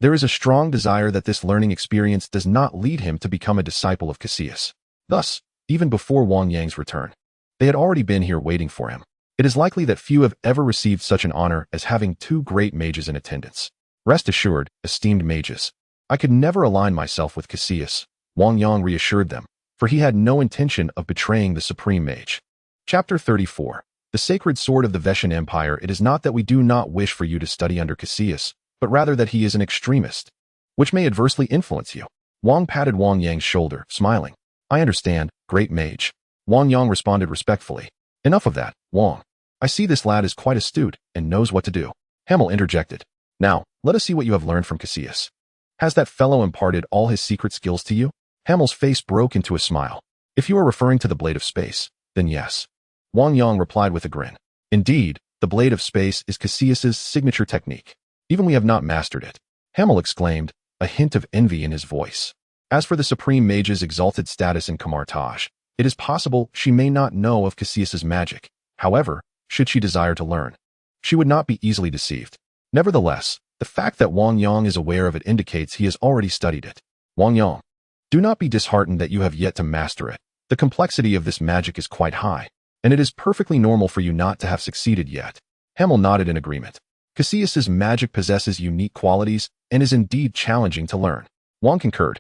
There is a strong desire that this learning experience does not lead him to become a disciple of Cassius. Thus, even before Wang Yang's return, they had already been here waiting for him. It is likely that few have ever received such an honor as having two great mages in attendance. Rest assured, esteemed mages, I could never align myself with Cassius, Wang Yang reassured them, for he had no intention of betraying the Supreme Mage. Chapter 34. The Sacred Sword of the Vetian Empire. It is not that we do not wish for you to study under Cassius, but rather that he is an extremist, which may adversely influence you. Wang patted Wang Yang's shoulder, smiling. I understand, great mage. Wang Yang responded respectfully. Enough of that, Wang. I see this lad is quite astute and knows what to do. Hamel interjected. Now, let us see what you have learned from Cassius. Has that fellow imparted all his secret skills to you? Hamel's face broke into a smile. If you are referring to the Blade of Space, then yes. Wang Yang replied with a grin. Indeed, the Blade of Space is Cassius's signature technique. Even we have not mastered it. Hamel exclaimed, a hint of envy in his voice. As for the Supreme Mage's exalted status in Kamar-Taj, it is possible she may not know of Cassius's magic. However, should she desire to learn, she would not be easily deceived. Nevertheless, the fact that Wang Yang is aware of it indicates he has already studied it. Wang Yang, do not be disheartened that you have yet to master it. The complexity of this magic is quite high, and it is perfectly normal for you not to have succeeded yet. Hamel nodded in agreement. Cassius's magic possesses unique qualities and is indeed challenging to learn. Wang concurred.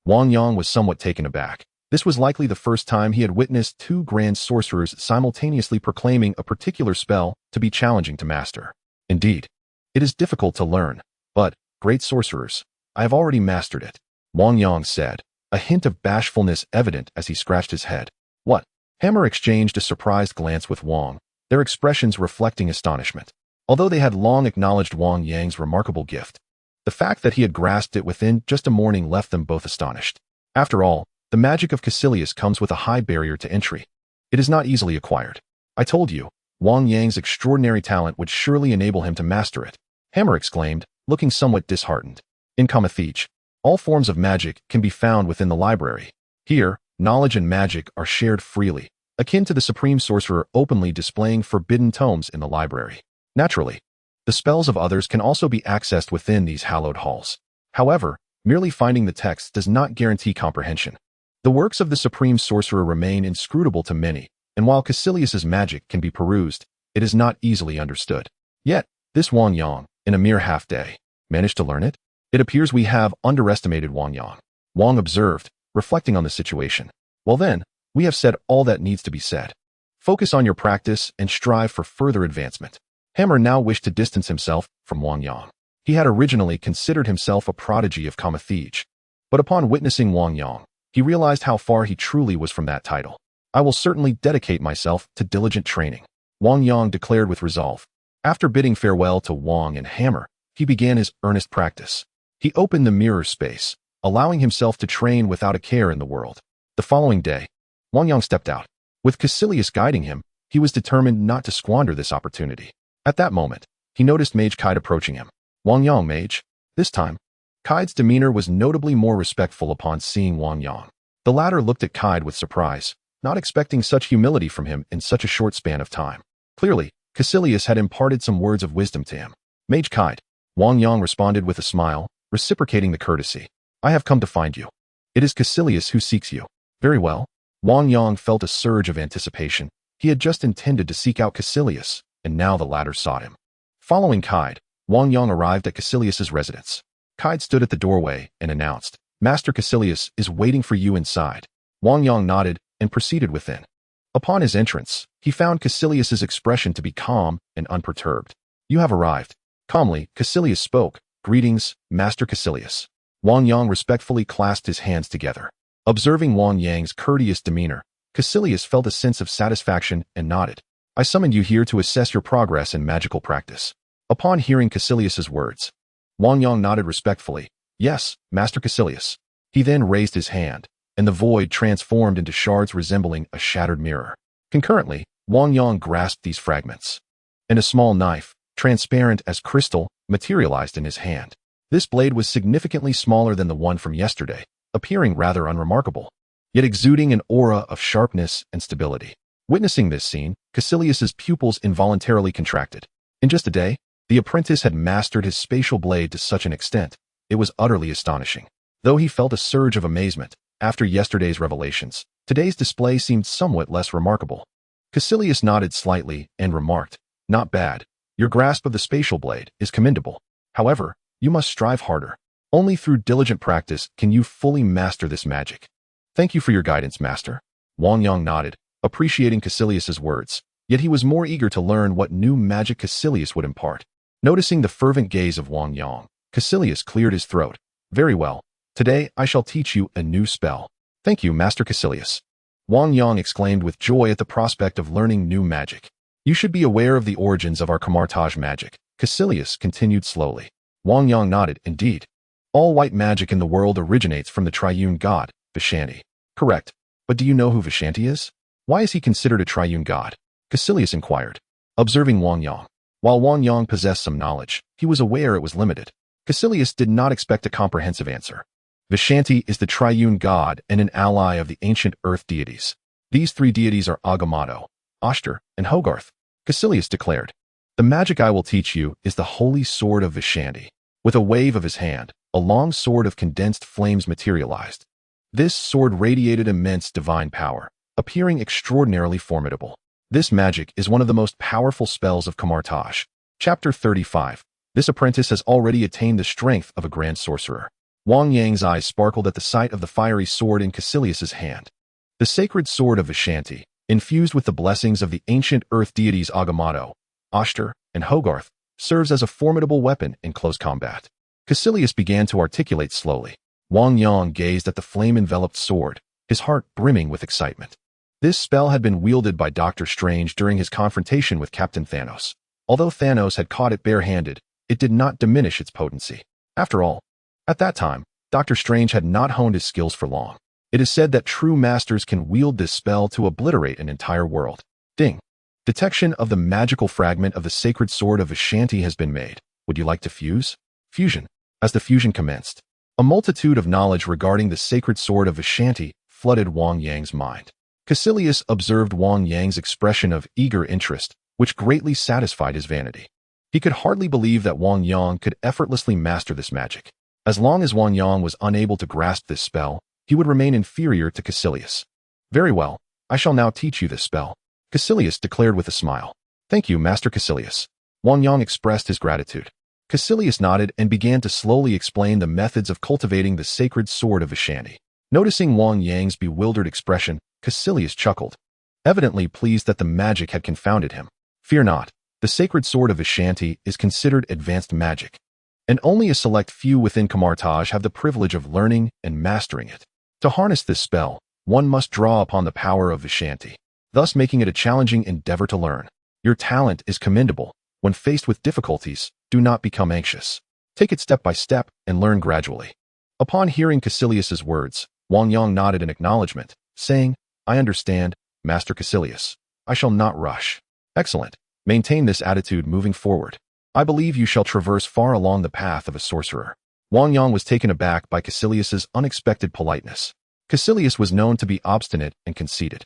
Wang Yang was somewhat taken aback. This was likely the first time he had witnessed two grand sorcerers simultaneously proclaiming a particular spell to be challenging to master. Indeed, it is difficult to learn, but, great sorcerers, I have already mastered it, Wang Yang said, a hint of bashfulness evident as he scratched his head. What? Hammer exchanged a surprised glance with Wang, their expressions reflecting astonishment. Although they had long acknowledged Wang Yang's remarkable gift, the fact that he had grasped it within just a morning left them both astonished. After all, the magic of Cassius comes with a high barrier to entry. It is not easily acquired. I told you, Wang Yang's extraordinary talent would surely enable him to master it, Hammer exclaimed, looking somewhat disheartened. In Kamar-Taj, all forms of magic can be found within the library. Here, knowledge and magic are shared freely, akin to the Supreme Sorcerer openly displaying forbidden tomes in the library. Naturally, the spells of others can also be accessed within these hallowed halls. However, merely finding the text does not guarantee comprehension. The works of the Supreme Sorcerer remain inscrutable to many, and while Cassius's magic can be perused, it is not easily understood. Yet, this Wang Yang, in a mere half-day, managed to learn it? It appears we have underestimated Wang Yang. Wang observed, reflecting on the situation. Well then, we have said all that needs to be said. Focus on your practice and strive for further advancement. Hammer now wished to distance himself from Wang Yang. He had originally considered himself a prodigy of Kamar-Taj, but upon witnessing Wang Yang, he realized how far he truly was from that title. I will certainly dedicate myself to diligent training, Wang Yang declared with resolve. After bidding farewell to Wang and Hammer, he began his earnest practice. He opened the mirror space, allowing himself to train without a care in the world. The following day, Wang Yang stepped out. With Cassius guiding him, he was determined not to squander this opportunity. At that moment, he noticed Mage Kide approaching him. Wang Yang, mage. This time, Kide's demeanor was notably more respectful upon seeing Wang Yang. The latter looked at Kide with surprise, not expecting such humility from him in such a short span of time. Clearly, Cassius had imparted some words of wisdom to him. Mage Kide, Wang Yang responded with a smile, reciprocating the courtesy. I have come to find you. It is Cassius who seeks you. Very well. Wang Yang felt a surge of anticipation. He had just intended to seek out Cassius, and now the latter sought him. Following Kide, Wang Yang arrived at Cassius's residence. Kide stood at the doorway and announced, Master Cassius is waiting for you inside. Wang Yang nodded and proceeded within. Upon his entrance, he found Cassius's expression to be calm and unperturbed. You have arrived. Calmly, Cassius spoke. Greetings, Master Cassius. Wang Yang respectfully clasped his hands together. Observing Wang Yang's courteous demeanor, Cassius felt a sense of satisfaction and nodded. I summoned you here to assess your progress in magical practice. Upon hearing Cassius's words, Wang Yang nodded respectfully. Yes, Master Cassius. He then raised his hand, and the void transformed into shards resembling a shattered mirror. Concurrently, Wang Yang grasped these fragments, and a small knife, transparent as crystal, materialized in his hand. This blade was significantly smaller than the one from yesterday, appearing rather unremarkable, yet exuding an aura of sharpness and stability. Witnessing this scene, Cassius's pupils involuntarily contracted. In just a day, the apprentice had mastered his spatial blade to such an extent It was utterly astonishing. Though he felt a surge of amazement after yesterday's revelations, today's display seemed somewhat less remarkable. Caecilius nodded slightly and remarked, "Not bad. Your grasp of the spatial blade is commendable. However, you must strive harder. Only through diligent practice can you fully master this magic." "Thank you for your guidance, master." Wang Yang nodded, appreciating Caecilius's words, yet he was more eager to learn what new magic Caecilius would impart. Noticing the fervent gaze of Wang Yang, Caecilius cleared his throat. "Very well. Today I shall teach you a new spell." "Thank you, Master Caecilius." Wang Yang exclaimed with joy at the prospect of learning new magic. "You should be aware of the origins of our Kamar-Taj magic," Caecilius continued slowly. Wang Yang nodded. "Indeed. All white magic in the world originates from the triune god, Vishanti." "Correct. But do you know who Vishanti is? Why is he considered a triune god?" Caecilius inquired, observing Wang Yang. While Wang Yang possessed some knowledge, he was aware it was limited. Caecilius did not expect a comprehensive answer. Vishanti is the triune god and an ally of the ancient earth deities. These three deities are Agamotto, Ashtar, and Hogarth, Caecilius declared. "The magic I will teach you is the holy sword of Vishanti." With a wave of his hand, a long sword of condensed flames materialized. This sword radiated immense divine power, appearing extraordinarily formidable. This magic is one of the most powerful spells of Kamar-Taj. Chapter 35. This apprentice has already attained the strength of a grand sorcerer. Wang Yang's eyes sparkled at the sight of the fiery sword in Caecilius's hand. The sacred sword of Vishanti, infused with the blessings of the ancient earth deities Agamotto, Ashtar, and Hogarth, serves as a formidable weapon in close combat. Caecilius began to articulate slowly. Wang Yang gazed at the flame-enveloped sword, his heart brimming with excitement. This spell had been wielded by Doctor Strange during his confrontation with Captain Thanos. Although Thanos had caught it bare-handed, it did not diminish its potency. After all, at that time, Doctor Strange had not honed his skills for long. It is said that true masters can wield this spell to obliterate an entire world. Ding. Detection of the magical fragment of the sacred sword of Vishanti has been made. Would you like to fuse? Fusion. As the fusion commenced, a multitude of knowledge regarding the sacred sword of Vishanti flooded Wang Yang's mind. Caecilius observed Wang Yang's expression of eager interest, which greatly satisfied his vanity. He could hardly believe that Wang Yang could effortlessly master this magic. As long as Wang Yang was unable to grasp this spell, he would remain inferior to Caecilius. "Very well, I shall now teach you this spell," Caecilius declared with a smile. "Thank you, Master Caecilius." Wang Yang expressed his gratitude. Caecilius nodded and began to slowly explain the methods of cultivating the sacred sword of Vishanti. Noticing Wang Yang's bewildered expression, Caecilius chuckled, evidently pleased that the magic had confounded him. "Fear not, the sacred sword of Vishanti is considered advanced magic, and only a select few within Kamar-Taj have the privilege of learning and mastering it. To harness this spell, one must draw upon the power of Vishanti, thus making it a challenging endeavor to learn. Your talent is commendable. When faced with difficulties, do not become anxious. Take it step by step and learn gradually." Upon hearing Caecilius's words, Wang Yang nodded in acknowledgement, saying, "I understand, Master Caecilius. I shall not rush." "Excellent. Maintain this attitude moving forward. I believe you shall traverse far along the path of a sorcerer." Wang Yang was taken aback by Caecilius's unexpected politeness. Caecilius was known to be obstinate and conceited.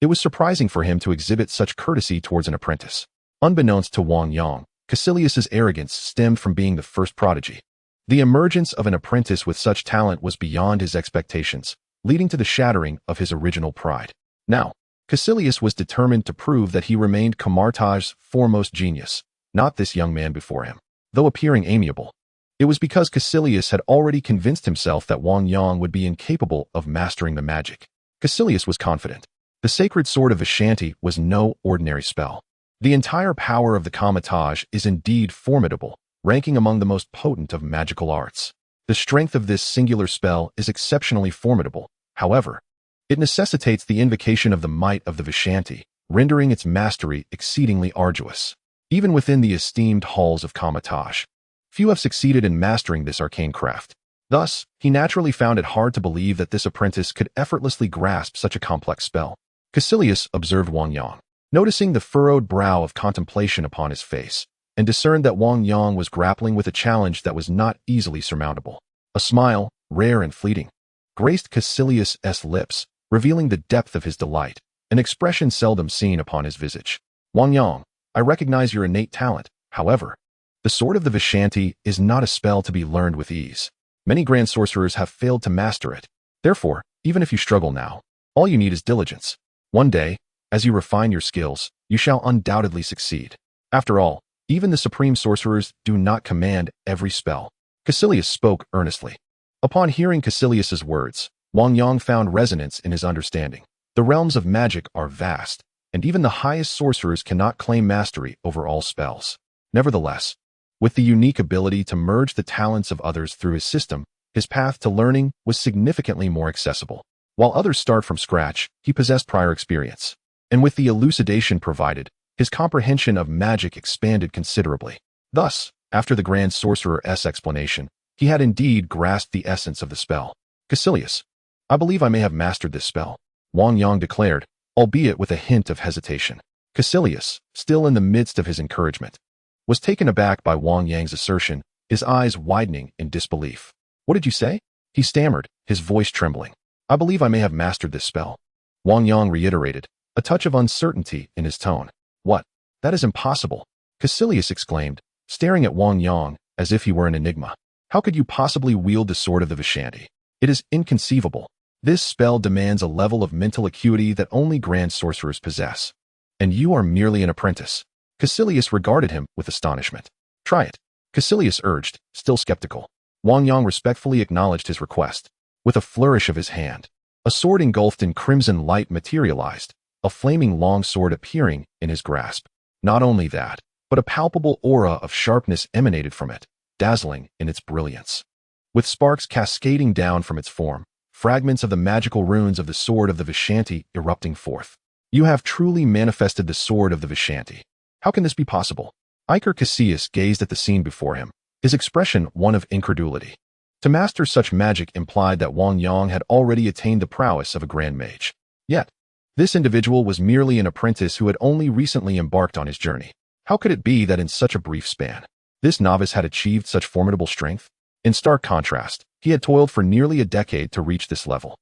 It was surprising for him to exhibit such courtesy towards an apprentice. Unbeknownst to Wang Yang, Caecilius's arrogance stemmed from being the first prodigy. The emergence of an apprentice with such talent was beyond his expectations, leading to the shattering of his original pride. Now, Caecilius was determined to prove that he remained Kamar-Taj's foremost genius, not this young man before him. Though appearing amiable, it was because Caecilius had already convinced himself that Wang Yang would be incapable of mastering the magic. Caecilius was confident. The sacred sword of Vishanti was no ordinary spell. The entire power of the Kamar-Taj is indeed formidable, ranking among the most potent of magical arts. The strength of this singular spell is exceptionally formidable. However, it necessitates the invocation of the might of the Vishanti, rendering its mastery exceedingly arduous. Even within the esteemed halls of Kamar-Taj, few have succeeded in mastering this arcane craft. Thus, he naturally found it hard to believe that this apprentice could effortlessly grasp such a complex spell. Caecilius observed Wang Yang, noticing the furrowed brow of contemplation upon his face, and discerned that Wang Yang was grappling with a challenge that was not easily surmountable. A smile, rare and fleeting, graced Caecilius's lips, revealing the depth of his delight, an expression seldom seen upon his visage. "Wang Yang, I recognize your innate talent. However, the sword of the Vishanti is not a spell to be learned with ease. Many grand sorcerers have failed to master it. Therefore, even if you struggle now, all you need is diligence. One day, as you refine your skills, you shall undoubtedly succeed. After all, even the supreme sorcerers do not command every spell. Caecilius spoke earnestly. Upon hearing Caecilius's words, Wang Yang found resonance in his understanding. The realms of magic are vast, and even the highest sorcerers cannot claim mastery over all spells. Nevertheless, with the unique ability to merge the talents of others through his system, his path to learning was significantly more accessible. While others start from scratch, he possessed prior experience. And with the elucidation provided, his comprehension of magic expanded considerably. Thus, after the Grand Sorcerer's explanation, he had indeed grasped the essence of the spell. Caecilius, I believe I may have mastered this spell, Wang Yang declared, albeit with a hint of hesitation. Caecilius, still in the midst of his encouragement, was taken aback by Wang Yang's assertion, his eyes widening in disbelief. What did you say? He stammered, his voice trembling. I believe I may have mastered this spell, Wang Yang reiterated, a touch of uncertainty in his tone. What? That is impossible, Caecilius exclaimed, staring at Wang Yang as if he were an enigma. How could you possibly wield the sword of the Vishanti? It is inconceivable. This spell demands a level of mental acuity that only grand sorcerers possess. And you are merely an apprentice. Caecilius regarded him with astonishment. Try it, Caecilius urged, still skeptical. Wang Yang respectfully acknowledged his request. With a flourish of his hand, a sword engulfed in crimson light materialized, a flaming long sword appearing in his grasp. Not only that, but a palpable aura of sharpness emanated from it, dazzling in its brilliance. With sparks cascading down from its form, fragments of the magical runes of the sword of the Vishanti erupting forth. You have truly manifested the sword of the Vishanti. How can this be possible? Iker Caecilius gazed at the scene before him, his expression one of incredulity. To master such magic implied that Wang Yang had already attained the prowess of a grand mage. Yet, this individual was merely an apprentice who had only recently embarked on his journey. How could it be that in such a brief span, this novice had achieved such formidable strength? In stark contrast, he had toiled for nearly a decade to reach this level.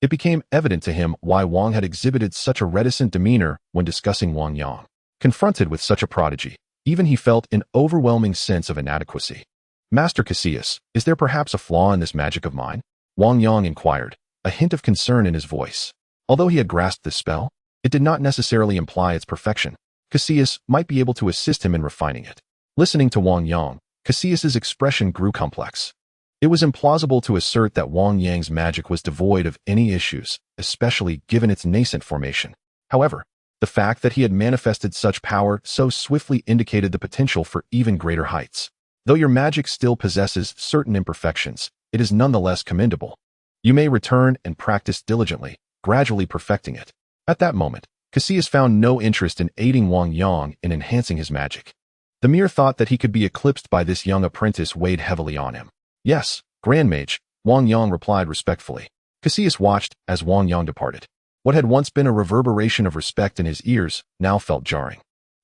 It became evident to him why Wang had exhibited such a reticent demeanor when discussing Wang Yang. Confronted with such a prodigy, even he felt an overwhelming sense of inadequacy. Master Caecilius, is there perhaps a flaw in this magic of mine? Wang Yang inquired, a hint of concern in his voice. Although he had grasped this spell, it did not necessarily imply its perfection. Caecilius might be able to assist him in refining it. Listening to Wang Yang, Caecilius's expression grew complex. It was implausible to assert that Wang Yang's magic was devoid of any issues, especially given its nascent formation. However, the fact that he had manifested such power so swiftly indicated the potential for even greater heights. Though your magic still possesses certain imperfections, it is nonetheless commendable. You may return and practice diligently, gradually perfecting it. At that moment, Caecilius found no interest in aiding Wang Yang in enhancing his magic. The mere thought that he could be eclipsed by this young apprentice weighed heavily on him. Yes, Grand Mage, Wang Yang replied respectfully. Caecilius watched as Wang Yang departed. What had once been a reverberation of respect in his ears now felt jarring.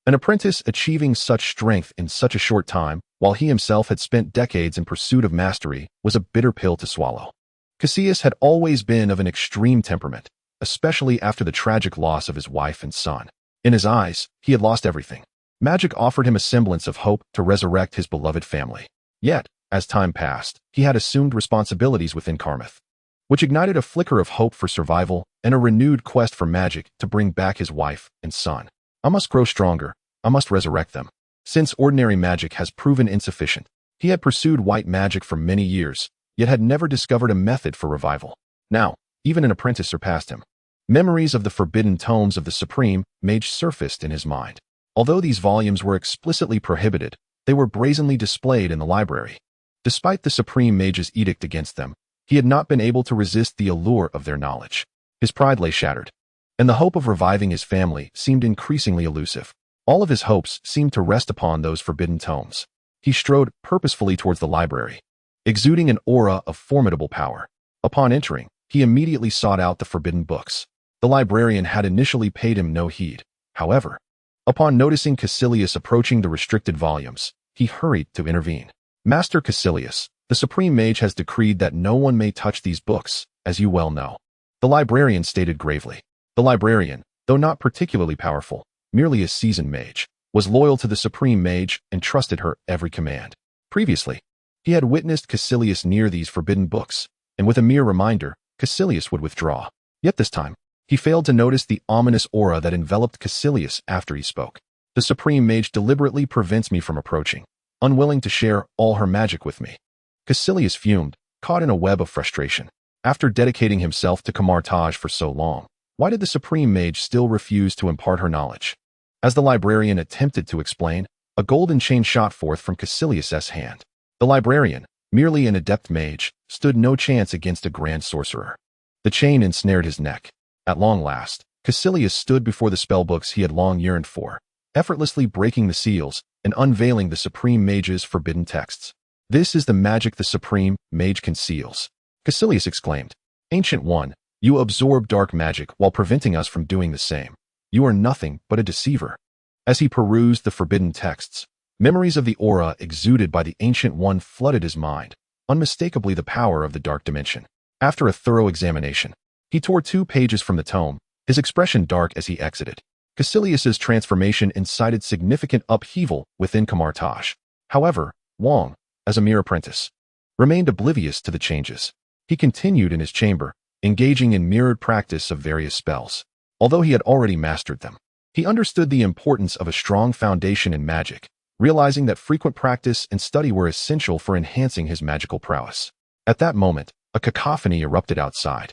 An apprentice achieving such strength in such a short time, while he himself had spent decades in pursuit of mastery, was a bitter pill to swallow. Caecilius had always been of an extreme temperament, especially after the tragic loss of his wife and son. In his eyes, he had lost everything. Magic offered him a semblance of hope to resurrect his beloved family. Yet, as time passed, he had assumed responsibilities within Kamar-Taj, which ignited a flicker of hope for survival and a renewed quest for magic to bring back his wife and son. I must grow stronger. I must resurrect them. Since ordinary magic has proven insufficient, he had pursued white magic for many years, yet had never discovered a method for revival. Now, even an apprentice surpassed him. Memories of the forbidden tomes of the Supreme Mage surfaced in his mind. Although these volumes were explicitly prohibited, they were brazenly displayed in the library. Despite the Supreme Mage's edict against them, he had not been able to resist the allure of their knowledge. His pride lay shattered, and the hope of reviving his family seemed increasingly elusive. All of his hopes seemed to rest upon those forbidden tomes. He strode purposefully towards the library, exuding an aura of formidable power. Upon entering, he immediately sought out the forbidden books. The librarian had initially paid him no heed. However, upon noticing Caecilius approaching the restricted volumes, he hurried to intervene. Master Caecilius, the Supreme Mage has decreed that no one may touch these books, as you well know, the librarian stated gravely. The librarian, though not particularly powerful, merely a seasoned mage, was loyal to the Supreme Mage and trusted her every command. Previously, He had witnessed Caecilius near these forbidden books, and with a mere reminder, Caecilius would withdraw. Yet this time, he failed to notice the ominous aura that enveloped Caecilius after he spoke. The Supreme Mage deliberately prevents me from approaching, unwilling to share all her magic with me. Caecilius fumed, caught in a web of frustration. After dedicating himself to Kamar-Taj for so long, why did the Supreme Mage still refuse to impart her knowledge? As the librarian attempted to explain, a golden chain shot forth from Caecilius's hand. The librarian, merely an adept mage, stood no chance against a grand sorcerer. The chain ensnared his neck. At long last, Caecilius stood before the spellbooks he had long yearned for, effortlessly breaking the seals and unveiling the Supreme Mage's forbidden texts. This is the magic the Supreme Mage conceals, Caecilius exclaimed. Ancient One, you absorb dark magic while preventing us from doing the same. You are nothing but a deceiver. As he perused the forbidden texts, memories of the aura exuded by the Ancient One flooded his mind, unmistakably the power of the dark dimension. After a thorough examination, he tore 2 pages from the tome, his expression dark as he exited. Caecilius's transformation incited significant upheaval within Kamar-Taj. However, Wang, as a mere apprentice, remained oblivious to the changes. He continued in his chamber, engaging in mirrored practice of various spells. Although he had already mastered them, he understood the importance of a strong foundation in magic, realizing that frequent practice and study were essential for enhancing his magical prowess. At that moment, a cacophony erupted outside,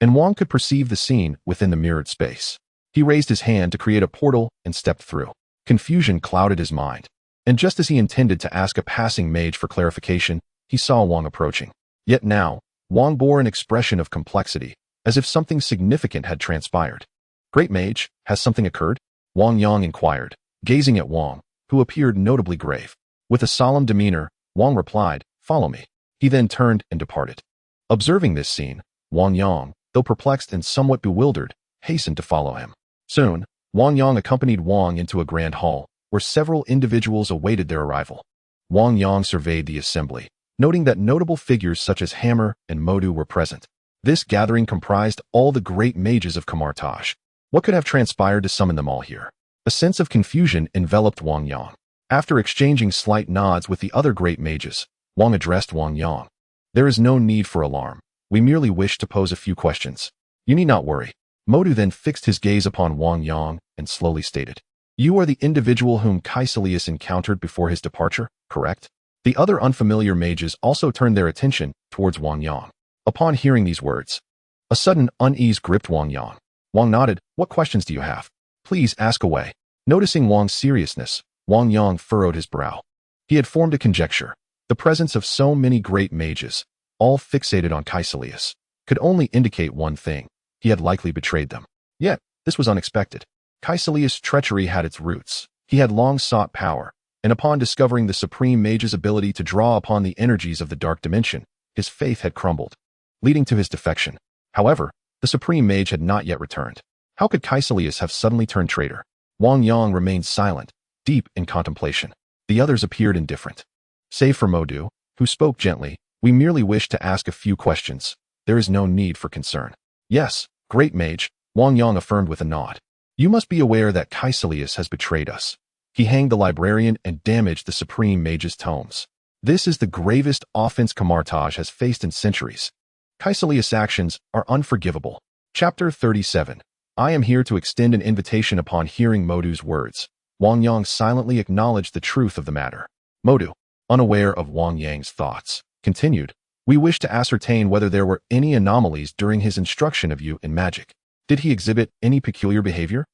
and Wang could perceive the scene within the mirrored space. He raised his hand to create a portal and stepped through. Confusion clouded his mind, and just as he intended to ask a passing mage for clarification, he saw Wang approaching. Yet now, Wang bore an expression of complexity, as if something significant had transpired. Great Mage, has something occurred? Wang Yang inquired, gazing at Wang, who appeared notably grave. With a solemn demeanor, Wang replied, "Follow me." He then turned and departed. Observing this scene, Wang Yang, though perplexed and somewhat bewildered, hastened to follow him. Soon, Wang Yang accompanied Wang into a grand hall, where several individuals awaited their arrival. Wang Yang surveyed the assembly, noting that notable figures such as Hammer and Modu were present. This gathering comprised all the great mages of Kamar-Taj. What could have transpired to summon them all here? A sense of confusion enveloped Wang Yang. After exchanging slight nods with the other great mages, Wang addressed Wang Yang. There is no need for alarm. We merely wish to pose a few questions. You need not worry. Modu then fixed his gaze upon Wang Yang and slowly stated, "You are the individual whom Caecilius encountered before his departure, correct?" The other unfamiliar mages also turned their attention towards Wang Yang. Upon hearing these words, a sudden unease gripped Wang Yang. Wang nodded. "What questions do you have? Please ask away." Noticing Wang's seriousness, Wang Yang furrowed his brow. He had formed a conjecture. The presence of so many great mages, all fixated on Caecilius, could only indicate one thing. He had likely betrayed them. Yet, this was unexpected. Caecilius' treachery had its roots. He had long sought power, and upon discovering the Supreme Mage's ability to draw upon the energies of the Dark Dimension, his faith had crumbled, leading to his defection. However, the Supreme Mage had not yet returned. How could Caecilius have suddenly turned traitor? Wang Yang remained silent, deep in contemplation. The others appeared indifferent. Save for Modu, who spoke gently, "We merely wish to ask a few questions. There is no need for concern." "Yes, great mage," Wang Yang affirmed with a nod. "You must be aware that Caecilius has betrayed us. He hanged the librarian and damaged the Supreme Mage's tomes. This is the gravest offense Kamar-Taj has faced in centuries. Caecilius' actions are unforgivable." Chapter 37. I am here to extend an invitation. Upon hearing Modu's words, Wang Yang silently acknowledged the truth of the matter. Modu, unaware of Wang Yang's thoughts, continued, "We wish to ascertain whether there were any anomalies during his instruction of you in magic. Did he exhibit any peculiar behavior?"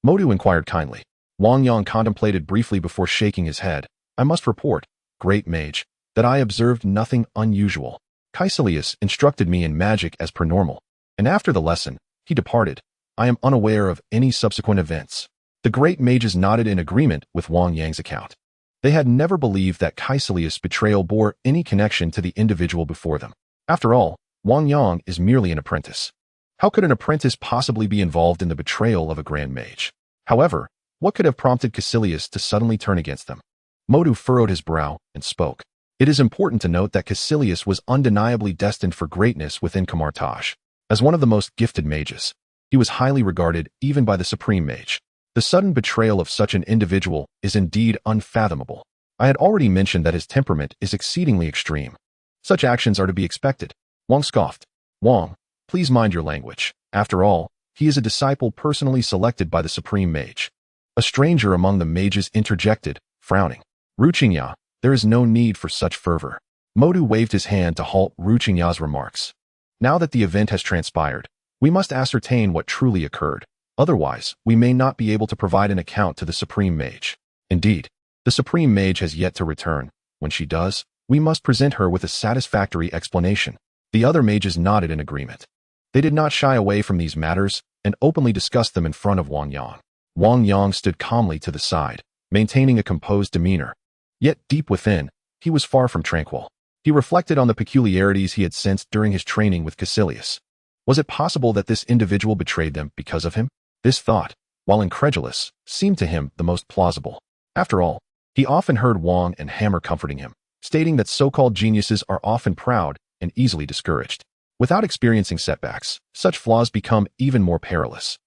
Modu inquired kindly. Wang Yang contemplated briefly before shaking his head. "I must report, great mage, that I observed nothing unusual. Caecilius instructed me in magic as per normal, and after the lesson, he departed. I am unaware of any subsequent events." The great mages nodded in agreement with Wang Yang's account. They had never believed that Caecilius' betrayal bore any connection to the individual before them. After all, Wang Yang is merely an apprentice. How could an apprentice possibly be involved in the betrayal of a grand mage? However, what could have prompted Caecilius to suddenly turn against them? Modu furrowed his brow and spoke. It is important to note that Caecilius was undeniably destined for greatness within Kamar-Taj. As one of the most gifted mages, he was highly regarded even by the Supreme Mage. The sudden betrayal of such an individual is indeed unfathomable. I had already mentioned that his temperament is exceedingly extreme. Such actions are to be expected. Wang scoffed. Wang, please mind your language. After all, he is a disciple personally selected by the Supreme Mage. A stranger among the mages interjected, frowning. Ruqingya, there is no need for such fervor. Modu waved his hand to halt Ruqingya's remarks. Now that the event has transpired, we must ascertain what truly occurred. Otherwise, we may not be able to provide an account to the Supreme Mage. Indeed, the Supreme Mage has yet to return. When she does, we must present her with a satisfactory explanation. The other mages nodded in agreement. They did not shy away from these matters and openly discussed them in front of Wang Yang. Wang Yang stood calmly to the side, maintaining a composed demeanor. Yet deep within, he was far from tranquil. He reflected on the peculiarities he had sensed during his training with Caecilius. Was it possible that this individual betrayed them because of him? This thought, while incredulous, seemed to him the most plausible. After all, he often heard Wang and Hammer comforting him, stating that so-called geniuses are often proud and easily discouraged. Without experiencing setbacks, such flaws become even more perilous.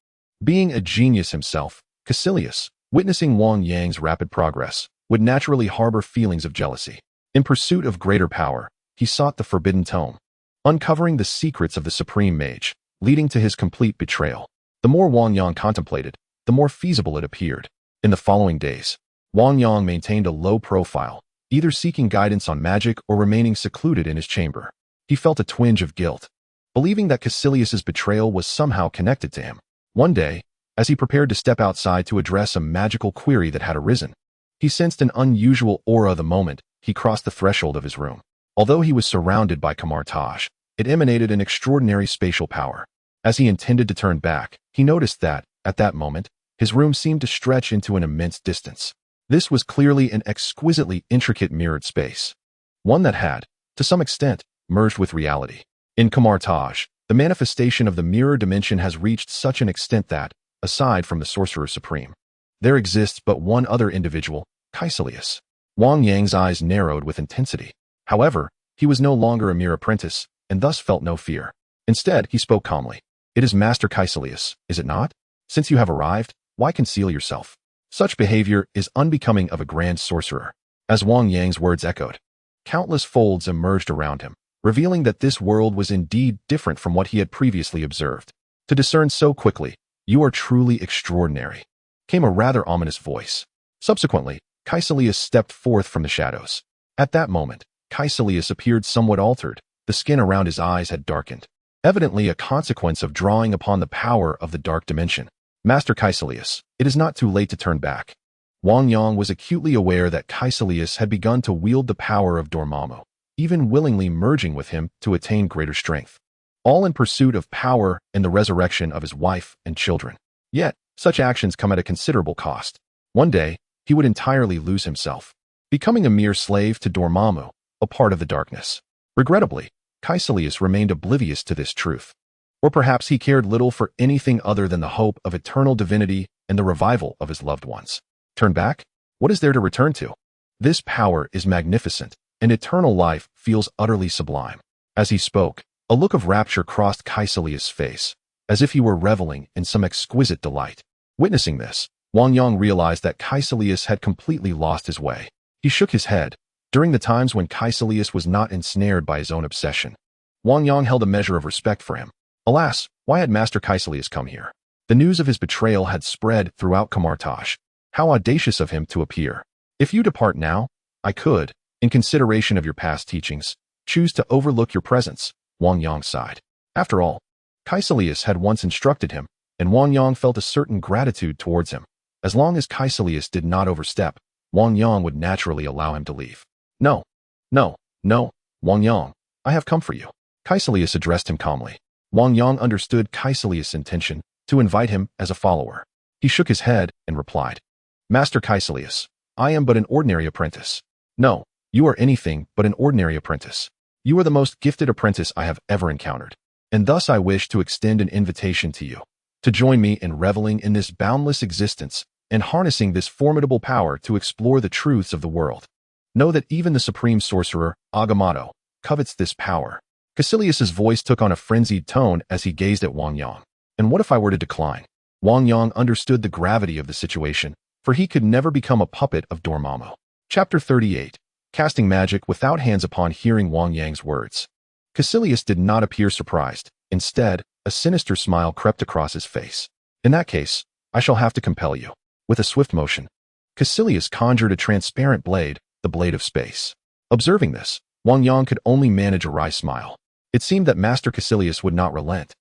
Being a genius himself, Caecilius, witnessing Wang Yang's rapid progress, would naturally harbor feelings of jealousy. In pursuit of greater power, he sought the forbidden tome, uncovering the secrets of the Supreme Mage, leading to his complete betrayal. The more Wang Yang contemplated, the more feasible it appeared. In the following days, Wang Yang maintained a low profile, either seeking guidance on magic or remaining secluded in his chamber. He felt a twinge of guilt, believing that Caecilius's betrayal was somehow connected to him. One day, as he prepared to step outside to address a magical query that had arisen, he sensed an unusual aura the moment he crossed the threshold of his room. Although he was surrounded by Kamar-Taj, it emanated an extraordinary spatial power. As he intended to turn back, he noticed that, at that moment, his room seemed to stretch into an immense distance. This was clearly an exquisitely intricate mirrored space, one that had, to some extent, merged with reality. In Kamar-Taj, the manifestation of the mirror dimension has reached such an extent that, aside from the Sorcerer Supreme, there exists but one other individual, Caecilius. Wang Yang's eyes narrowed with intensity. However, he was no longer a mere apprentice, and thus felt no fear. Instead, he spoke calmly. It is Master Caecilius, is it not? Since you have arrived, why conceal yourself? Such behavior is unbecoming of a grand sorcerer. As Wang Yang's words echoed, countless folds emerged around him, revealing that this world was indeed different from what he had previously observed. To discern so quickly, you are truly extraordinary, came a rather ominous voice. Subsequently, Caecilius stepped forth from the shadows. At that moment, Caecilius appeared somewhat altered. The skin around his eyes had darkened, evidently a consequence of drawing upon the power of the dark dimension. Master Caecilius, it is not too late to turn back. Wang Yang was acutely aware that Caecilius had begun to wield the power of Dormammu, even willingly merging with him to attain greater strength, all in pursuit of power and the resurrection of his wife and children. Yet, such actions come at a considerable cost. One day, he would entirely lose himself, becoming a mere slave to Dormammu, a part of the darkness. Regrettably, Caecilius remained oblivious to this truth. Or perhaps he cared little for anything other than the hope of eternal divinity and the revival of his loved ones. Turn back? What is there to return to? This power is magnificent, and eternal life feels utterly sublime. As he spoke, a look of rapture crossed Caecilius' face, as if he were reveling in some exquisite delight. Witnessing this, Wang Yang realized that Caecilius had completely lost his way. He shook his head. During the times when Caecilius was not ensnared by his own obsession, Wang Yang held a measure of respect for him. Alas, why had Master Caecilius come here? The news of his betrayal had spread throughout Kamar-Taj. How audacious of him to appear. If you depart now, I could, in consideration of your past teachings, choose to overlook your presence, Wang Yang sighed. After all, Caecilius had once instructed him, and Wang Yang felt a certain gratitude towards him. As long as Caecilius did not overstep, Wang Yang would naturally allow him to leave. No, Wang Yang, I have come for you. Caecilius addressed him calmly. Wang Yang understood Caecilius' intention to invite him as a follower. He shook his head and replied, Master Caecilius, I am but an ordinary apprentice. No, you are anything but an ordinary apprentice. You are the most gifted apprentice I have ever encountered. And thus I wish to extend an invitation to you, to join me in reveling in this boundless existence and harnessing this formidable power to explore the truths of the world. Know that even the supreme sorcerer, Agamotto, covets this power. Caecilius's voice took on a frenzied tone as he gazed at Wang Yang. And what if I were to decline? Wang Yang understood the gravity of the situation, for he could never become a puppet of Dormammu. Chapter 38. Casting Magic Without Hands. Upon hearing Wang Yang's words, Caecilius did not appear surprised. Instead, a sinister smile crept across his face. In that case, I shall have to compel you. With a swift motion, Caecilius conjured a transparent blade, the Blade of Space. Observing this, Wang Yang could only manage a wry smile. It seemed that Master Caecilius would not relent.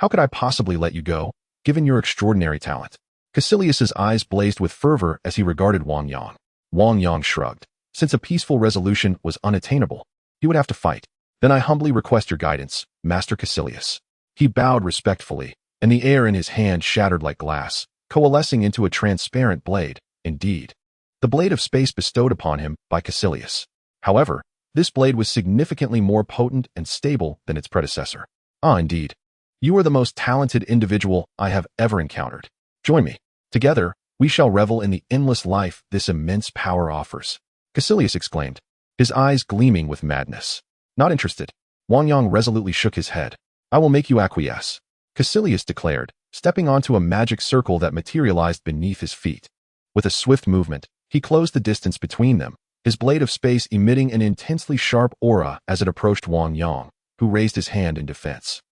How could I possibly let you go, given your extraordinary talent? Caecilius's eyes blazed with fervor as he regarded Wang Yang. Wang Yang shrugged. Since a peaceful resolution was unattainable, he would have to fight. Then I humbly request your guidance, Master Caecilius. He bowed respectfully, and the air in his hand shattered like glass, coalescing into a transparent blade. Indeed, the Blade of Space bestowed upon him by Caecilius. However, this blade was significantly more potent and stable than its predecessor. Ah, indeed. You are the most talented individual I have ever encountered. Join me. Together, we shall revel in the endless life this immense power offers. Caecilius exclaimed, his eyes gleaming with madness. Not interested. Wang Yang resolutely shook his head. I will make you acquiesce, Caecilius declared, stepping onto a magic circle that materialized beneath his feet. With a swift movement, he closed the distance between them, his Blade of Space emitting an intensely sharp aura as it approached Wang Yang, who raised his hand in defense.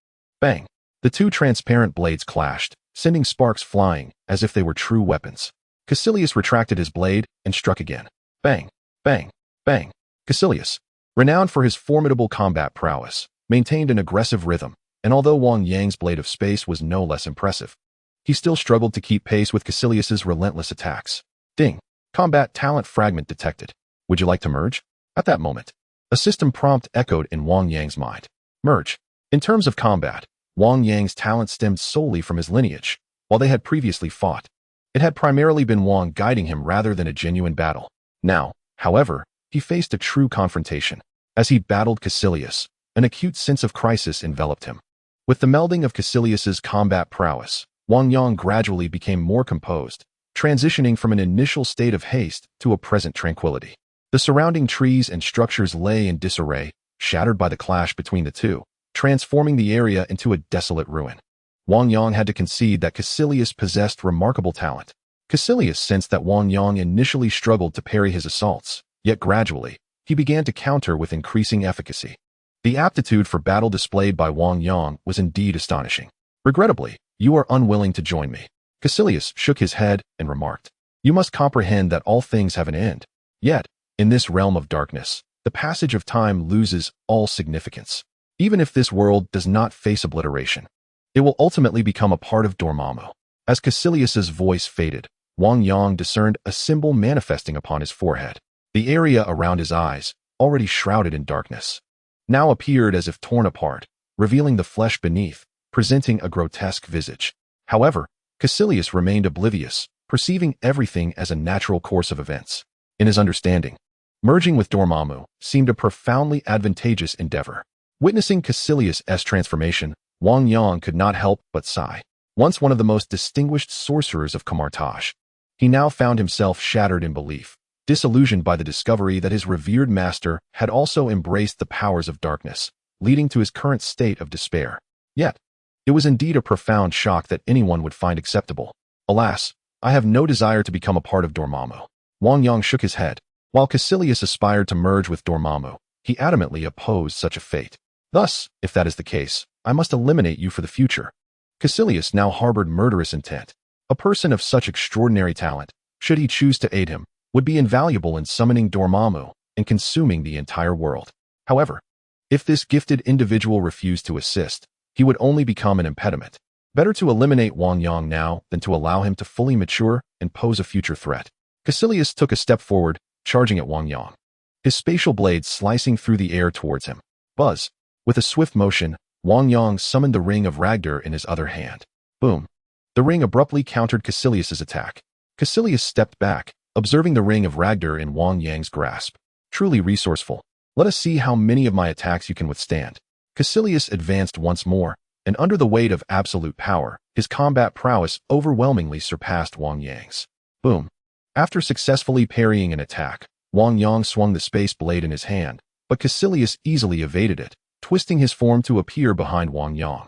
Bang! The two transparent blades clashed, sending sparks flying as if they were true weapons. Caecilius retracted his blade and struck again. Bang! Bang! Bang! Caecilius, renowned for his formidable combat prowess, maintained an aggressive rhythm, and although Wang Yang's Blade of Space was no less impressive, he still struggled to keep pace with Caecilius's relentless attacks. Ding! Combat Talent Fragment detected. Would you like to merge? At that moment, a system prompt echoed in Wang Yang's mind. Merge. In terms of combat, Wang Yang's talent stemmed solely from his lineage. While they had previously fought, it had primarily been Wang guiding him rather than a genuine battle. Now, however, he faced a true confrontation. As he battled Caecilius, an acute sense of crisis enveloped him. With the melding of Caecilius's combat prowess, Wang Yang gradually became more composed, transitioning from an initial state of haste to a present tranquility. The surrounding trees and structures lay in disarray, shattered by the clash between the two, transforming the area into a desolate ruin. Wang Yang had to concede that Caecilius possessed remarkable talent. Caecilius sensed that Wang Yang initially struggled to parry his assaults, yet gradually, he began to counter with increasing efficacy. The aptitude for battle displayed by Wang Yang was indeed astonishing. Regrettably, you are unwilling to join me. Caecilius shook his head and remarked, you must comprehend that all things have an end. Yet, in this realm of darkness, the passage of time loses all significance. Even if this world does not face obliteration, it will ultimately become a part of Dormammu. As Caecilius's voice faded, Wang Yang discerned a symbol manifesting upon his forehead. The area around his eyes, already shrouded in darkness, now appeared as if torn apart, revealing the flesh beneath, presenting a grotesque visage. However, Caecilius remained oblivious, perceiving everything as a natural course of events. In his understanding, merging with Dormammu seemed a profoundly advantageous endeavor. Witnessing Caecilius's transformation, Wang Yang could not help but sigh. Once one of the most distinguished sorcerers of Kamar-Taj, he now found himself shattered in belief, disillusioned by the discovery that his revered master had also embraced the powers of darkness, leading to his current state of despair. Yet, it was indeed a profound shock that anyone would find acceptable. Alas, I have no desire to become a part of Dormammu. Wang Yang shook his head. While Caecilius aspired to merge with Dormammu, he adamantly opposed such a fate. Thus, if that is the case, I must eliminate you for the future. Caecilius now harbored murderous intent. A person of such extraordinary talent, should he choose to aid him, would be invaluable in summoning Dormammu and consuming the entire world. However, if this gifted individual refused to assist, he would only become an impediment. Better to eliminate Wang Yang now than to allow him to fully mature and pose a future threat. Caecilius took a step forward, charging at Wang Yang, his spatial blade slicing through the air towards him. Buzz! With a swift motion, Wang Yang summoned the Ring of Ragdur in his other hand. Boom! The ring abruptly countered Caecilius's attack. Caecilius stepped back, observing the Ring of Ragdur in Wang Yang's grasp. Truly resourceful. Let us see how many of my attacks you can withstand. Caecilius advanced once more, and under the weight of absolute power, his combat prowess overwhelmingly surpassed Wang Yang's. Boom! After successfully parrying an attack, Wang Yang swung the space blade in his hand, but Caecilius easily evaded it, twisting his form to appear behind Wang Yang,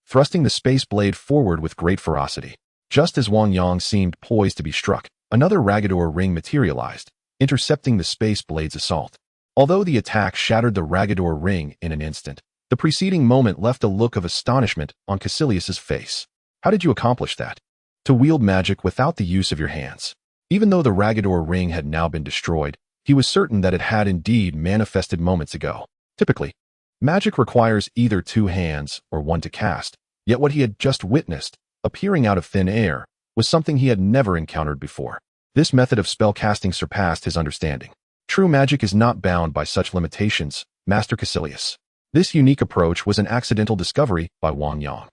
thrusting the space blade forward with great ferocity. Just as Wang Yang seemed poised to be struck, another Ragdur ring materialized, intercepting the space blade's assault. Although the attack shattered the Ragador ring in an instant, the preceding moment left a look of astonishment on Caecilius's face. How did you accomplish that? To wield magic without the use of your hands. Even though the Ragador ring had now been destroyed, he was certain that it had indeed manifested moments ago. Typically, magic requires either two hands or one to cast, yet what he had just witnessed, appearing out of thin air, was something he had never encountered before. This method of spell casting surpassed his understanding. True magic is not bound by such limitations, Master Caecilius. This unique approach was an accidental discovery by Wang Yang.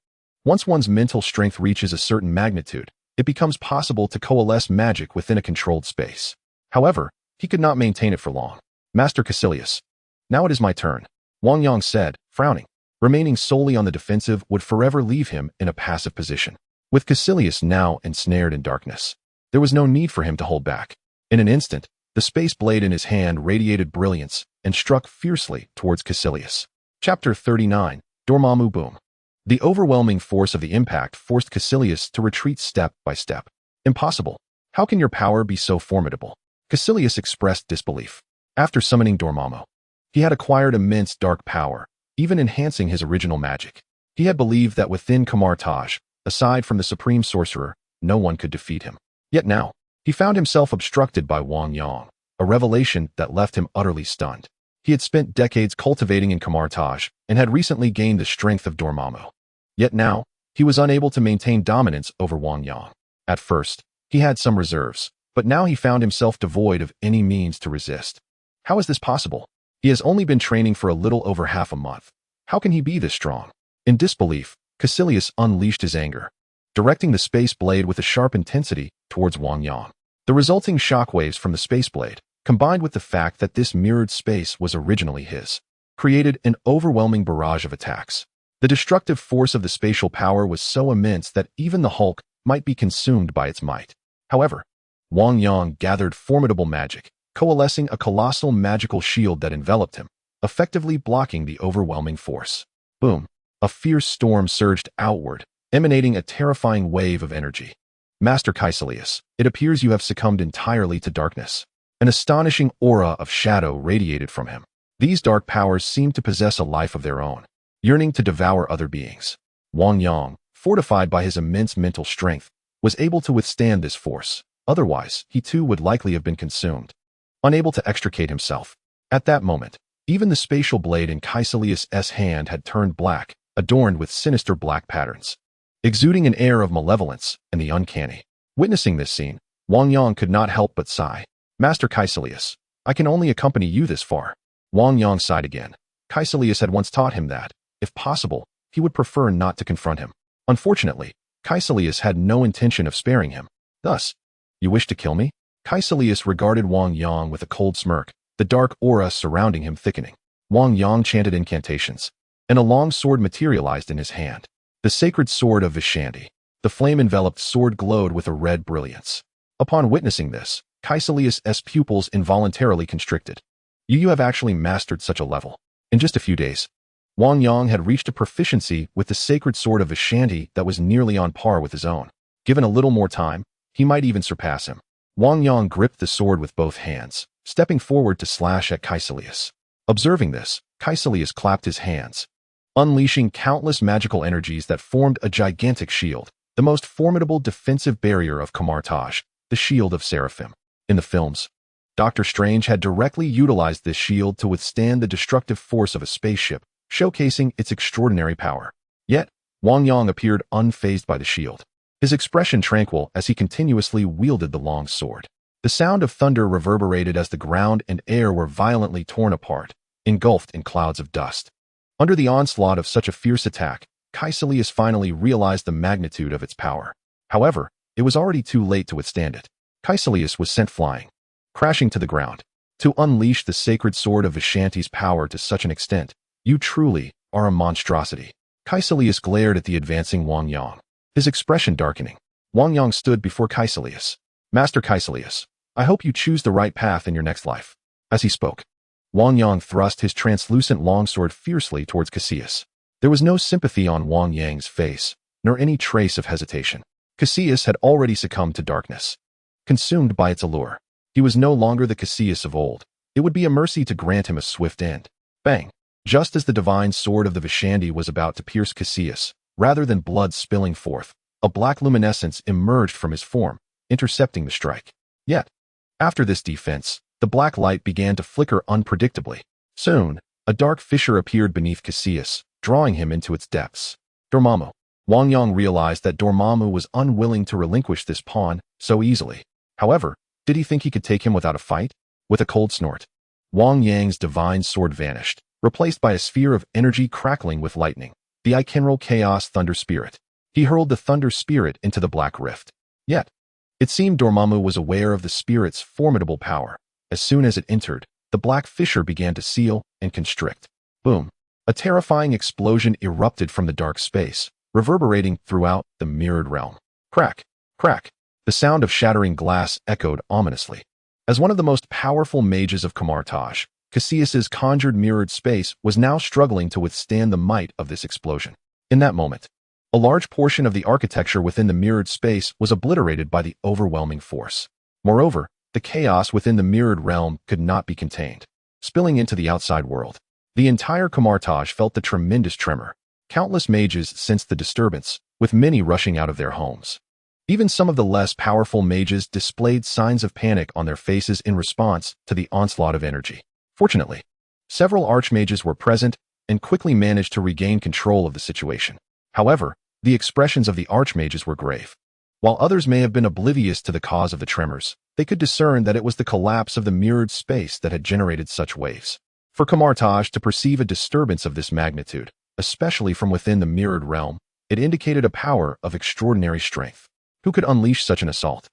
Once one's mental strength reaches a certain magnitude, it becomes possible to coalesce magic within a controlled space. However, he could not maintain it for long. Master Caecilius. Now it is my turn, Wang Yang said, frowning. Remaining solely on the defensive would forever leave him in a passive position. With Caecilius now ensnared in darkness, there was no need for him to hold back. In an instant, the space blade in his hand radiated brilliance and struck fiercely towards Caecilius. Chapter 39, Dormammu Boom. The overwhelming force of the impact forced Caecilius to retreat step by step. Impossible. How can your power be so formidable? Caecilius expressed disbelief. After summoning Dormammu, he had acquired immense dark power, even enhancing his original magic. He had believed that within Kamar-Taj, aside from the Supreme Sorcerer, no one could defeat him. Yet now, he found himself obstructed by Wang Yang, a revelation that left him utterly stunned. He had spent decades cultivating in Kamar-Taj and had recently gained the strength of Dormammu. Yet now, he was unable to maintain dominance over Wang Yang. At first, he had some reserves, but now he found himself devoid of any means to resist. How is this possible? He has only been training for a little over half a month. How can he be this strong? In disbelief, Caecilius unleashed his anger, directing the space blade with a sharp intensity towards Wang Yang. The resulting shockwaves from the space blade, combined with the fact that this mirrored space was originally his, created an overwhelming barrage of attacks. The destructive force of the spatial power was so immense that even the Hulk might be consumed by its might. However, Wang Yang gathered formidable magic, coalescing a colossal magical shield that enveloped him, effectively blocking the overwhelming force. Boom! A fierce storm surged outward, emanating a terrifying wave of energy. Master Caecilius, it appears you have succumbed entirely to darkness. An astonishing aura of shadow radiated from him. These dark powers seemed to possess a life of their own, yearning to devour other beings. Wang Yang, fortified by his immense mental strength, was able to withstand this force. Otherwise, he too would likely have been consumed. Unable to extricate himself. At that moment, even the spatial blade in Caecilius' hand had turned black, adorned with sinister black patterns, exuding an air of malevolence and the uncanny. Witnessing this scene, Wang Yang could not help but sigh. Master Caecilius, I can only accompany you this far. Wang Yang sighed again. Caecilius had once taught him that, if possible, he would prefer not to confront him. Unfortunately, Caecilius had no intention of sparing him. Thus, you wish to kill me? Caecilius regarded Wang Yang with a cold smirk, the dark aura surrounding him thickening. Wang Yang chanted incantations, and a long sword materialized in his hand. The sacred sword of Vishanti. The flame-enveloped sword glowed with a red brilliance. Upon witnessing this, Caecilius' pupils involuntarily constricted. You have actually mastered such a level. In just a few days, Wang Yang had reached a proficiency with the sacred sword of Vishanti that was nearly on par with his own. Given a little more time, he might even surpass him. Wang Yang gripped the sword with both hands, stepping forward to slash at Caecilius. Observing this, Caecilius clapped his hands, unleashing countless magical energies that formed a gigantic shield, the most formidable defensive barrier of Kamar-Taj, the Shield of Seraphim. In the films, Doctor Strange had directly utilized this shield to withstand the destructive force of a spaceship, showcasing its extraordinary power. Yet, Wang Yang appeared unfazed by the shield, his expression tranquil as he continuously wielded the long sword. The sound of thunder reverberated as the ground and air were violently torn apart, engulfed in clouds of dust. Under the onslaught of such a fierce attack, Caecilius finally realized the magnitude of its power. However, it was already too late to withstand it. Caecilius was sent flying, crashing to the ground. To unleash the sacred sword of Vishanti's power to such an extent, you truly are a monstrosity. Caecilius glared at the advancing Wang Yang, his expression darkening. Wang Yang stood before Caecilius. Master Caecilius, I hope you choose the right path in your next life. As he spoke, Wang Yang thrust his translucent longsword fiercely towards Caecilius. There was no sympathy on Wang Yang's face, nor any trace of hesitation. Caecilius had already succumbed to darkness, consumed by its allure. He was no longer the Cassius of old. It would be a mercy to grant him a swift end. Bang! Just as the divine sword of the Vishandi was about to pierce Cassius, rather than blood spilling forth, a black luminescence emerged from his form, intercepting the strike. Yet, after this defense, the black light began to flicker unpredictably. Soon, a dark fissure appeared beneath Cassius, drawing him into its depths. Dormammu. Wang Yang realized that Dormammu was unwilling to relinquish this pawn so easily. However, did he think he could take him without a fight? With a cold snort, Wang Yang's divine sword vanished, replaced by a sphere of energy crackling with lightning, the Ikenral Chaos Thunder Spirit. He hurled the Thunder Spirit into the Black Rift. Yet, it seemed Dormammu was aware of the spirit's formidable power. As soon as it entered, the black fissure began to seal and constrict. Boom! A terrifying explosion erupted from the dark space, reverberating throughout the mirrored realm. Crack! Crack! The sound of shattering glass echoed ominously. As one of the most powerful mages of Kamar-Taj, Cassius's conjured mirrored space was now struggling to withstand the might of this explosion. In that moment, a large portion of the architecture within the mirrored space was obliterated by the overwhelming force. Moreover, the chaos within the mirrored realm could not be contained, spilling into the outside world. The entire Kamar-Taj felt the tremendous tremor. Countless mages sensed the disturbance, with many rushing out of their homes. Even some of the less powerful mages displayed signs of panic on their faces in response to the onslaught of energy. Fortunately, several archmages were present and quickly managed to regain control of the situation. However, the expressions of the archmages were grave. While others may have been oblivious to the cause of the tremors, they could discern that it was the collapse of the mirrored space that had generated such waves. For Kamar-Taj to perceive a disturbance of this magnitude, especially from within the mirrored realm, it indicated a power of extraordinary strength. Who could unleash such an assault?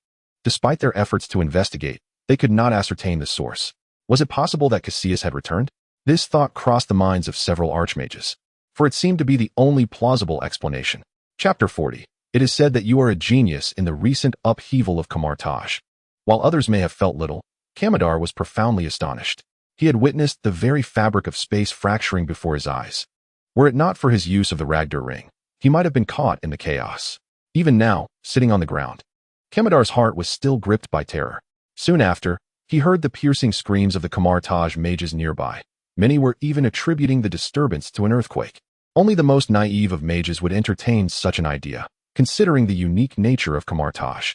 Despite their efforts to investigate, they could not ascertain the source. Was it possible that Cassius had returned? This thought crossed the minds of several archmages, for it seemed to be the only plausible explanation. Chapter 40. It is said that you are a genius in the recent upheaval of Kamar-Taj. While others may have felt little, Kamar was profoundly astonished. He had witnessed the very fabric of space fracturing before his eyes. Were it not for his use of the Ragdur ring, he might have been caught in the chaos. Even now, sitting on the ground, Kamar's heart was still gripped by terror. Soon after, he heard the piercing screams of the Kamar-Taj mages nearby. Many were even attributing the disturbance to an earthquake. Only the most naive of mages would entertain such an idea, considering the unique nature of Kamar-Taj.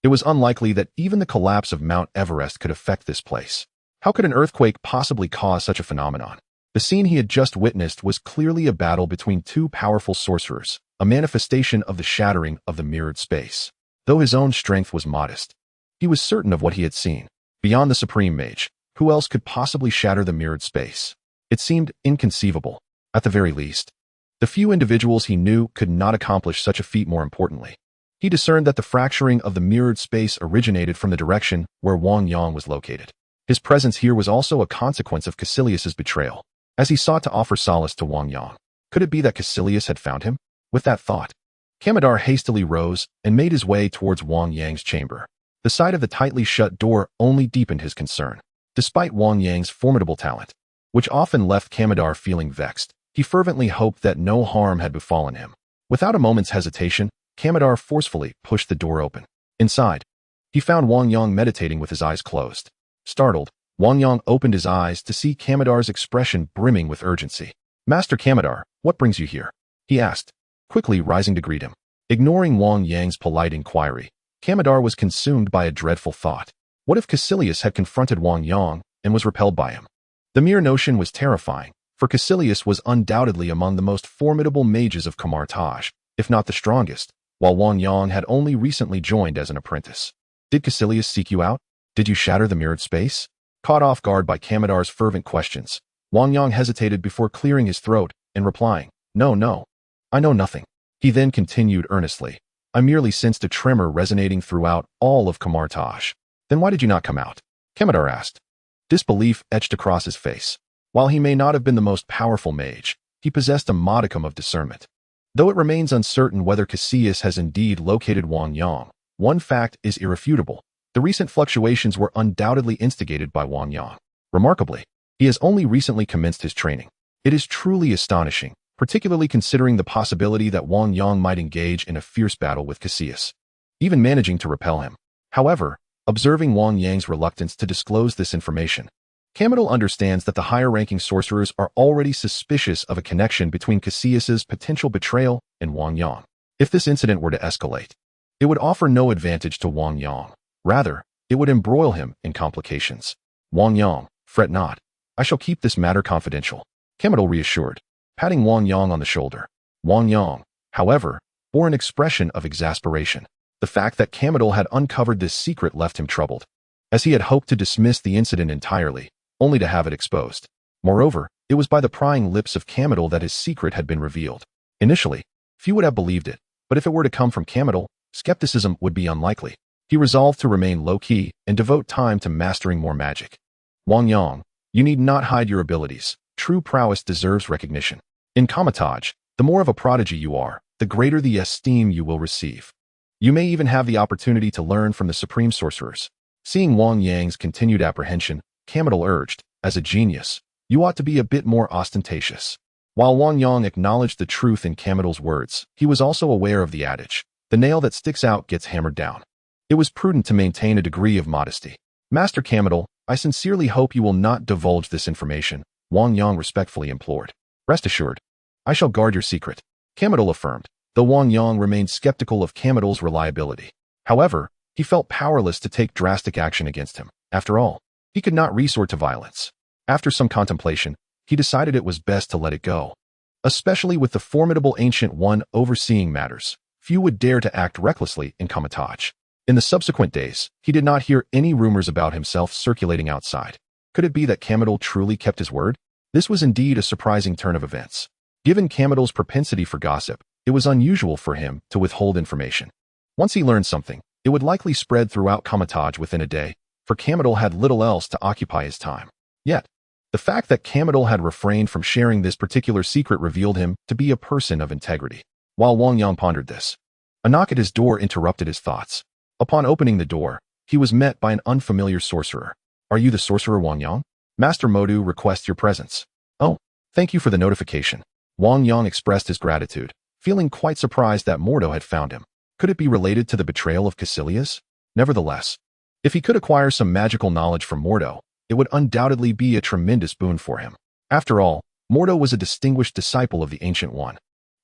It was unlikely that even the collapse of Mount Everest could affect this place. How could an earthquake possibly cause such a phenomenon? The scene he had just witnessed was clearly a battle between two powerful sorcerers, a manifestation of the shattering of the mirrored space. Though his own strength was modest, he was certain of what he had seen. Beyond the Supreme Mage, who else could possibly shatter the mirrored space? It seemed inconceivable, at the very least. The few individuals he knew could not accomplish such a feat. More importantly, he discerned that the fracturing of the mirrored space originated from the direction where Wang Yang was located. His presence here was also a consequence of Cassilius's betrayal, as he sought to offer solace to Wang Yang. Could it be that Cassilius had found him? With that thought, Kamar hastily rose and made his way towards Wang Yang's chamber. The sight of the tightly shut door only deepened his concern. Despite Wang Yang's formidable talent, which often left Kamar feeling vexed, he fervently hoped that no harm had befallen him. Without a moment's hesitation, Kamar forcefully pushed the door open. Inside, he found Wang Yang meditating with his eyes closed. Startled, Wang Yang opened his eyes to see Kamar's expression brimming with urgency. "Master Kamar, what brings you here?" he asked, quickly rising to greet him. Ignoring Wang Yang's polite inquiry, Kamar was consumed by a dreadful thought. What if Cassilius had confronted Wang Yang and was repelled by him? The mere notion was terrifying, for Cassilius was undoubtedly among the most formidable mages of Kamar-Taj, if not the strongest, while Wang Yang had only recently joined as an apprentice. Did Cassilius seek you out? Did you shatter the mirrored space? Caught off guard by Kamar's fervent questions, Wang Yang hesitated before clearing his throat and replying, No, I know nothing." He then continued earnestly, "I merely sensed a tremor resonating throughout all of Kamar-Taj." "Then why did you not come out?" Kamar asked. Disbelief etched across his face. While he may not have been the most powerful mage, he possessed a modicum of discernment. Though it remains uncertain whether Cassius has indeed located Wang Yang, one fact is irrefutable. The recent fluctuations were undoubtedly instigated by Wang Yang. Remarkably, he has only recently commenced his training. It is truly astonishing, particularly considering the possibility that Wang Yang might engage in a fierce battle with Cassius, even managing to repel him. However, observing Wang Yang's reluctance to disclose this information. Kamado understands that the higher-ranking sorcerers are already suspicious of a connection between Cassius's potential betrayal and Wang Yang. If this incident were to escalate, it would offer no advantage to Wang Yang. Rather, it would embroil him in complications. Wang Yang, fret not. I shall keep this matter confidential, Kamado reassured, patting Wang Yang on the shoulder. Wang Yang, however, bore an expression of exasperation. The fact that Kamado had uncovered this secret left him troubled, as he had hoped to dismiss the incident entirely, only to have it exposed. Moreover, it was by the prying lips of Kamado that his secret had been revealed. Initially, few would have believed it, but if it were to come from Kamado, skepticism would be unlikely. He resolved to remain low-key and devote time to mastering more magic. Wang Yang, you need not hide your abilities. True prowess deserves recognition. In Kamar-Taj, the more of a prodigy you are, the greater the esteem you will receive. You may even have the opportunity to learn from the supreme sorcerers. Seeing Wang Yang's continued apprehension, Kamado urged, as a genius, you ought to be a bit more ostentatious. While Wang Yang acknowledged the truth in Kamado's words, he was also aware of the adage, the nail that sticks out gets hammered down. It was prudent to maintain a degree of modesty. Master Kamado, I sincerely hope you will not divulge this information, Wang Yang respectfully implored. Rest assured, I shall guard your secret, Kamado affirmed, though Wang Yang remained skeptical of Kamado's reliability. However, he felt powerless to take drastic action against him. After all, he could not resort to violence. After some contemplation, he decided it was best to let it go. Especially with the formidable Ancient One overseeing matters, few would dare to act recklessly in Kamar-Taj. In the subsequent days, he did not hear any rumors about himself circulating outside. Could it be that Kamado truly kept his word? This was indeed a surprising turn of events. Given Kamado's propensity for gossip, it was unusual for him to withhold information. Once he learned something, it would likely spread throughout Kamar-Taj within a day, for Kamado had little else to occupy his time. Yet, the fact that Kamado had refrained from sharing this particular secret revealed him to be a person of integrity. While Wang Yang pondered this, a knock at his door interrupted his thoughts. Upon opening the door, he was met by an unfamiliar sorcerer. Are you the sorcerer Wang Yang? Master Modu requests your presence. Oh, thank you for the notification. Wang Yang expressed his gratitude, feeling quite surprised that Mordo had found him. Could it be related to the betrayal of Cassius? Nevertheless, if he could acquire some magical knowledge from Mordo, it would undoubtedly be a tremendous boon for him. After all, Mordo was a distinguished disciple of the Ancient One,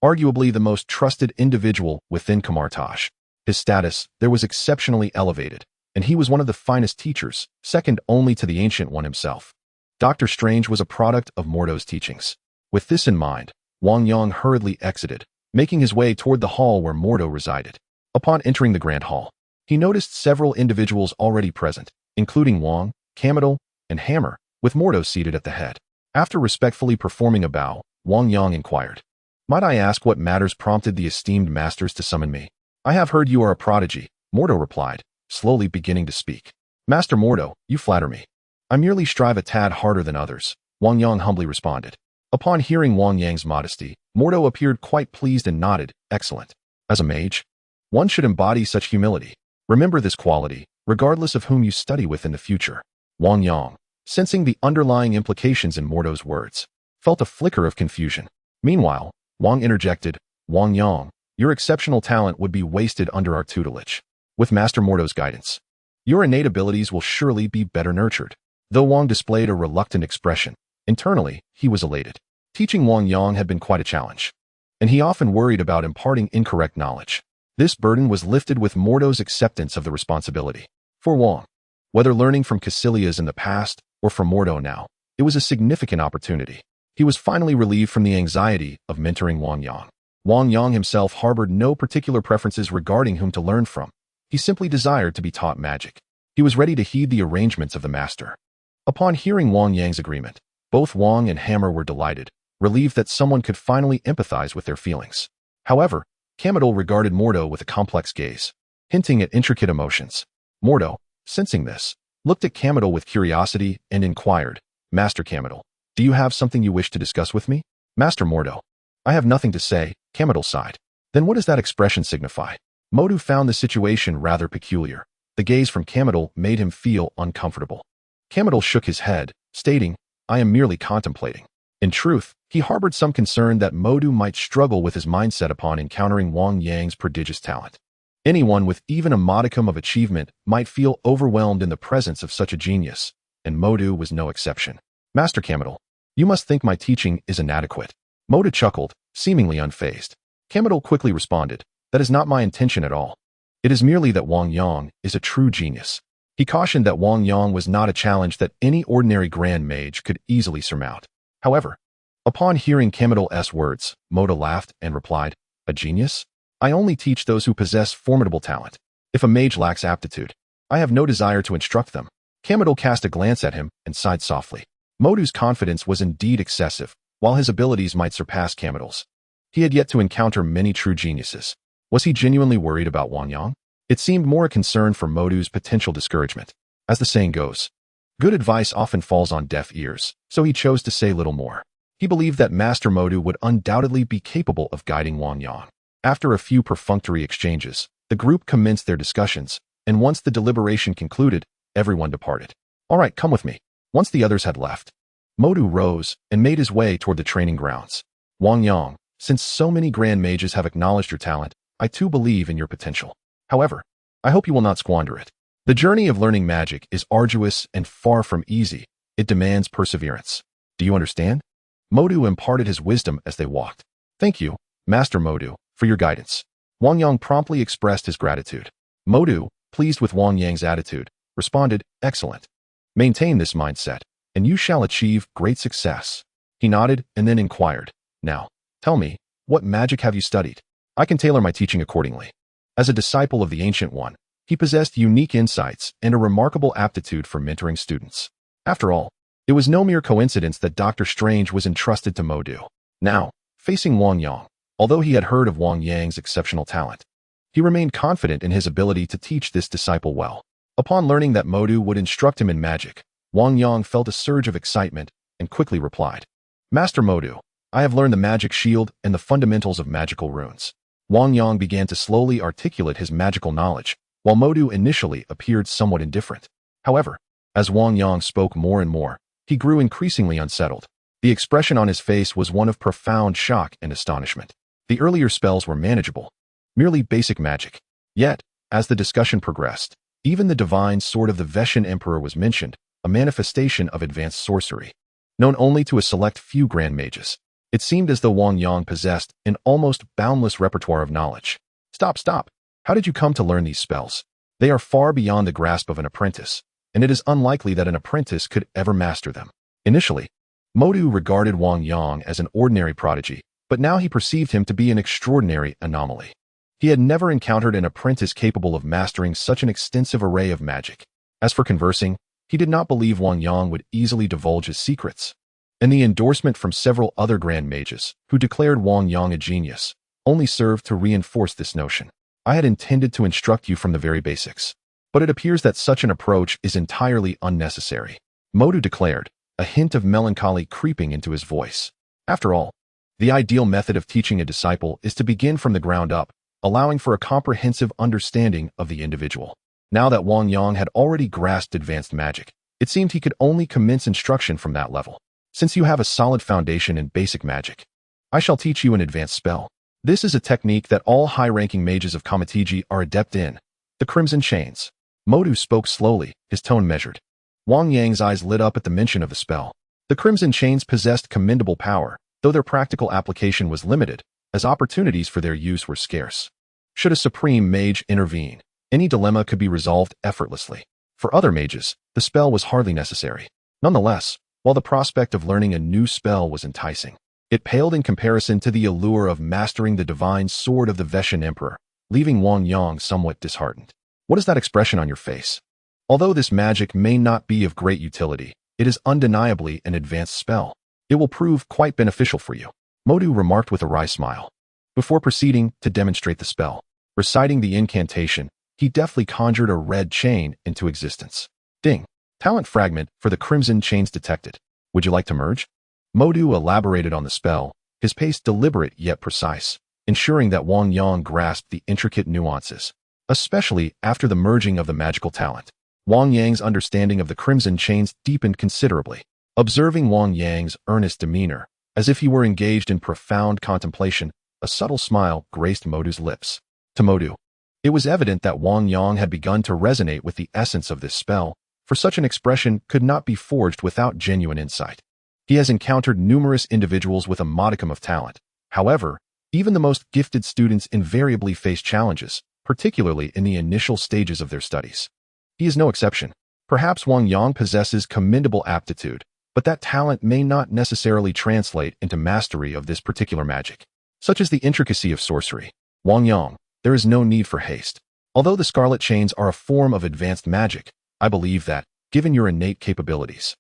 arguably the most trusted individual within Kamar-Taj. His status there was exceptionally elevated, and he was one of the finest teachers, second only to the Ancient One himself. Dr. Strange was a product of Mordo's teachings. With this in mind, Wang Yang hurriedly exited, making his way toward the hall where Mordo resided. Upon entering the Grand Hall, he noticed several individuals already present, including Wang, Kamado, and Hammer, with Mordo seated at the head. After respectfully performing a bow, Wang Yang inquired, "Might I ask what matters prompted the esteemed masters to summon me?" "I have heard you are a prodigy," Mordo replied, slowly beginning to speak. "Master Mordo, you flatter me." "I merely strive a tad harder than others," Wang Yang humbly responded. Upon hearing Wang Yang's modesty, Mordo appeared quite pleased and nodded, "Excellent. As a mage, one should embody such humility. Remember this quality, regardless of whom you study with in the future." Wang Yang, sensing the underlying implications in Mordo's words, felt a flicker of confusion. Meanwhile, Wang interjected, "Wang Yang, your exceptional talent would be wasted under our tutelage. With Master Mordo's guidance, your innate abilities will surely be better nurtured." Though Wang displayed a reluctant expression, internally, he was elated. Teaching Wang Yang had been quite a challenge, and he often worried about imparting incorrect knowledge. This burden was lifted with Mordo's acceptance of the responsibility. For Wang, whether learning from Cassius in the past or from Mordo now, it was a significant opportunity. He was finally relieved from the anxiety of mentoring Wang Yang. Wang Yang himself harbored no particular preferences regarding whom to learn from. He simply desired to be taught magic. He was ready to heed the arrangements of the master. Upon hearing Wang Yang's agreement, both Wang and Hammer were delighted, relieved that someone could finally empathize with their feelings. However, Kamado regarded Mordo with a complex gaze, hinting at intricate emotions. Mordo, sensing this, looked at Kamado with curiosity and inquired, "Master Kamado, do you have something you wish to discuss with me?" "Master Mordo, I have nothing to say," Kamado sighed. "Then what does that expression signify?" Modu found the situation rather peculiar. The gaze from Kamado made him feel uncomfortable. Kamado shook his head, stating, "I am merely contemplating." In truth, he harbored some concern that Modu might struggle with his mindset upon encountering Wang Yang's prodigious talent. Anyone with even a modicum of achievement might feel overwhelmed in the presence of such a genius, and Modu was no exception. Master Kamar, you must think my teaching is inadequate. Modu chuckled, seemingly unfazed. Kamar quickly responded, that is not my intention at all. It is merely that Wang Yang is a true genius. He cautioned that Wang Yang was not a challenge that any ordinary grand mage could easily surmount. However, upon hearing Kamar's words, Modu laughed and replied, a genius? I only teach those who possess formidable talent. If a mage lacks aptitude, I have no desire to instruct them. Kamar cast a glance at him and sighed softly. Modu's confidence was indeed excessive, while his abilities might surpass Kamar's. He had yet to encounter many true geniuses. Was he genuinely worried about Wang Yang? It seemed more a concern for Modu's potential discouragement. As the saying goes, good advice often falls on deaf ears, so he chose to say little more. He believed that Master Modu would undoubtedly be capable of guiding Wang Yang. After a few perfunctory exchanges, the group commenced their discussions, and once the deliberation concluded, everyone departed. All right, come with me. Once the others had left, Modu rose and made his way toward the training grounds. Wang Yang, since so many grand mages have acknowledged your talent, I too believe in your potential. However, I hope you will not squander it. The journey of learning magic is arduous and far from easy. It demands perseverance. Do you understand? Modu imparted his wisdom as they walked. Thank you, Master Modu, for your guidance. Wang Yang promptly expressed his gratitude. Modu, pleased with Wang Yang's attitude, responded, excellent. Maintain this mindset, and you shall achieve great success. He nodded and then inquired, now, tell me, what magic have you studied? I can tailor my teaching accordingly. As a disciple of the Ancient One, he possessed unique insights and a remarkable aptitude for mentoring students. After all, it was no mere coincidence that Dr. Strange was entrusted to Modu. Now, facing Wang Yang, although he had heard of Wang Yang's exceptional talent, he remained confident in his ability to teach this disciple well. Upon learning that Modu would instruct him in magic, Wang Yang felt a surge of excitement and quickly replied, Master Modu, I have learned the magic shield and the fundamentals of magical runes. Wang Yang began to slowly articulate his magical knowledge, while Modu initially appeared somewhat indifferent. However, as Wang Yang spoke more and more, he grew increasingly unsettled. The expression on his face was one of profound shock and astonishment. The earlier spells were manageable, merely basic magic. Yet, as the discussion progressed, even the divine sword of the Veshan Emperor was mentioned, a manifestation of advanced sorcery, known only to a select few grand mages. It seemed as though Wang Yang possessed an almost boundless repertoire of knowledge. Stop. How did you come to learn these spells? They are far beyond the grasp of an apprentice, and it is unlikely that an apprentice could ever master them. Initially, Modu regarded Wang Yang as an ordinary prodigy, but now he perceived him to be an extraordinary anomaly. He had never encountered an apprentice capable of mastering such an extensive array of magic. As for conversing, he did not believe Wang Yang would easily divulge his secrets. And the endorsement from several other grand mages, who declared Wang Yang a genius, only served to reinforce this notion. I had intended to instruct you from the very basics, but it appears that such an approach is entirely unnecessary, Modu declared, a hint of melancholy creeping into his voice. After all, the ideal method of teaching a disciple is to begin from the ground up, allowing for a comprehensive understanding of the individual. Now that Wang Yang had already grasped advanced magic, it seemed he could only commence instruction from that level. Since you have a solid foundation in basic magic, I shall teach you an advanced spell. This is a technique that all high-ranking mages of Kamar-Taj are adept in, the Crimson Chains. Modu spoke slowly, his tone measured. Wang Yang's eyes lit up at the mention of the spell. The Crimson Chains possessed commendable power, though their practical application was limited, as opportunities for their use were scarce. Should a supreme mage intervene, any dilemma could be resolved effortlessly. For other mages, the spell was hardly necessary. Nonetheless, while the prospect of learning a new spell was enticing, it paled in comparison to the allure of mastering the divine sword of the Veshan Emperor, leaving Wang Yang somewhat disheartened. What is that expression on your face? Although this magic may not be of great utility, it is undeniably an advanced spell. It will prove quite beneficial for you, Modu remarked with a wry smile. Before proceeding to demonstrate the spell, reciting the incantation, he deftly conjured a red chain into existence. Ding! Talent fragment for the Crimson Chains detected. Would you like to merge? Modu elaborated on the spell, his pace deliberate yet precise, ensuring that Wang Yang grasped the intricate nuances, especially after the merging of the magical talent. Wang Yang's understanding of the Crimson Chains deepened considerably. Observing Wang Yang's earnest demeanor, as if he were engaged in profound contemplation, a subtle smile graced Modu's lips. To Modu, It was evident that Wang Yang had begun to resonate with the essence of this spell, for such an expression could not be forged without genuine insight. He has encountered numerous individuals with a modicum of talent. However, even the most gifted students invariably face challenges, particularly in the initial stages of their studies. He is no exception. Perhaps Wang Yang possesses commendable aptitude, but that talent may not necessarily translate into mastery of this particular magic. Such is the intricacy of sorcery. Wang Yang, there is no need for haste. Although the Scarlet Chains are a form of advanced magic, I believe that, given your innate capabilities,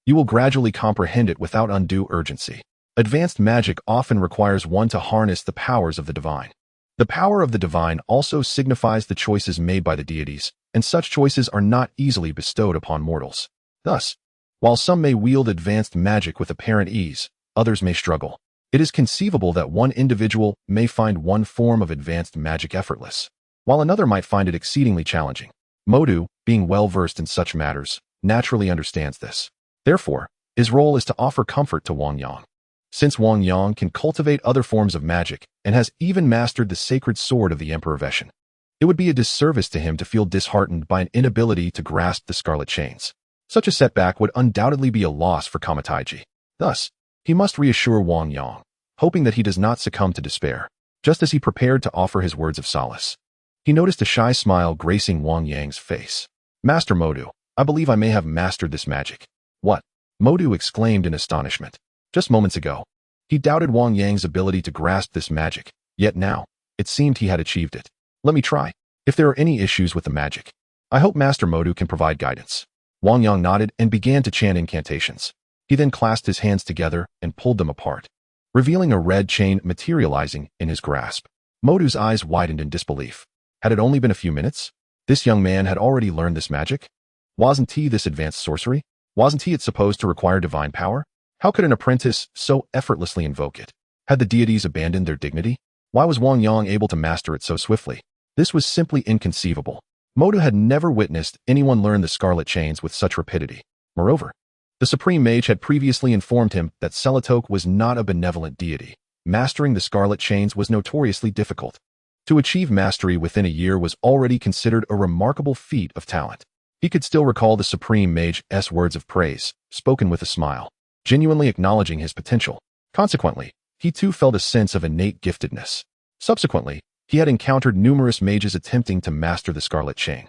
you will gradually comprehend it without undue urgency. Advanced magic often requires one to harness the powers of the divine. The power of the divine also signifies the choices made by the deities, and such choices are not easily bestowed upon mortals. Thus, while some may wield advanced magic with apparent ease, others may struggle. It is conceivable that one individual may find one form of advanced magic effortless, while another might find it exceedingly challenging. Modu, being well-versed in such matters, naturally understands this. Therefore, his role is to offer comfort to Wang Yang. Since Wang Yang can cultivate other forms of magic and has even mastered the sacred sword of the Emperor Veshan, it would be a disservice to him to feel disheartened by an inability to grasp the Scarlet Chains. Such a setback would undoubtedly be a loss for Kamar-Taj. Thus, he must reassure Wang Yang, hoping that he does not succumb to despair. Just as he prepared to offer his words of solace, he noticed a shy smile gracing Wang Yang's face. "Master Modu, I believe I may have mastered this magic." "What?" Modu exclaimed in astonishment. Just moments ago, he doubted Wang Yang's ability to grasp this magic, yet now, it seemed he had achieved it. "Let me try. If there are any issues with the magic, I hope Master Modu can provide guidance." Wang Yang nodded and began to chant incantations. He then clasped his hands together and pulled them apart, revealing a red chain materializing in his grasp. Modu's eyes widened in disbelief. Had it only been a few minutes? This young man had already learned this magic? Wasn't he this advanced sorcery? Wasn't he it supposed to require divine power? How could an apprentice so effortlessly invoke it? Had the deities abandoned their dignity? Why was Wang Yang able to master it so swiftly? This was simply inconceivable. Modu had never witnessed anyone learn the Scarlet Chains with such rapidity. Moreover, the Supreme Mage had previously informed him that Selatok was not a benevolent deity. Mastering the Scarlet Chains was notoriously difficult. To achieve mastery within a year was already considered a remarkable feat of talent. He could still recall the Supreme Mage's words of praise, spoken with a smile, genuinely acknowledging his potential. Consequently, he too felt a sense of innate giftedness. Subsequently, he had encountered numerous mages attempting to master the Scarlet Chain.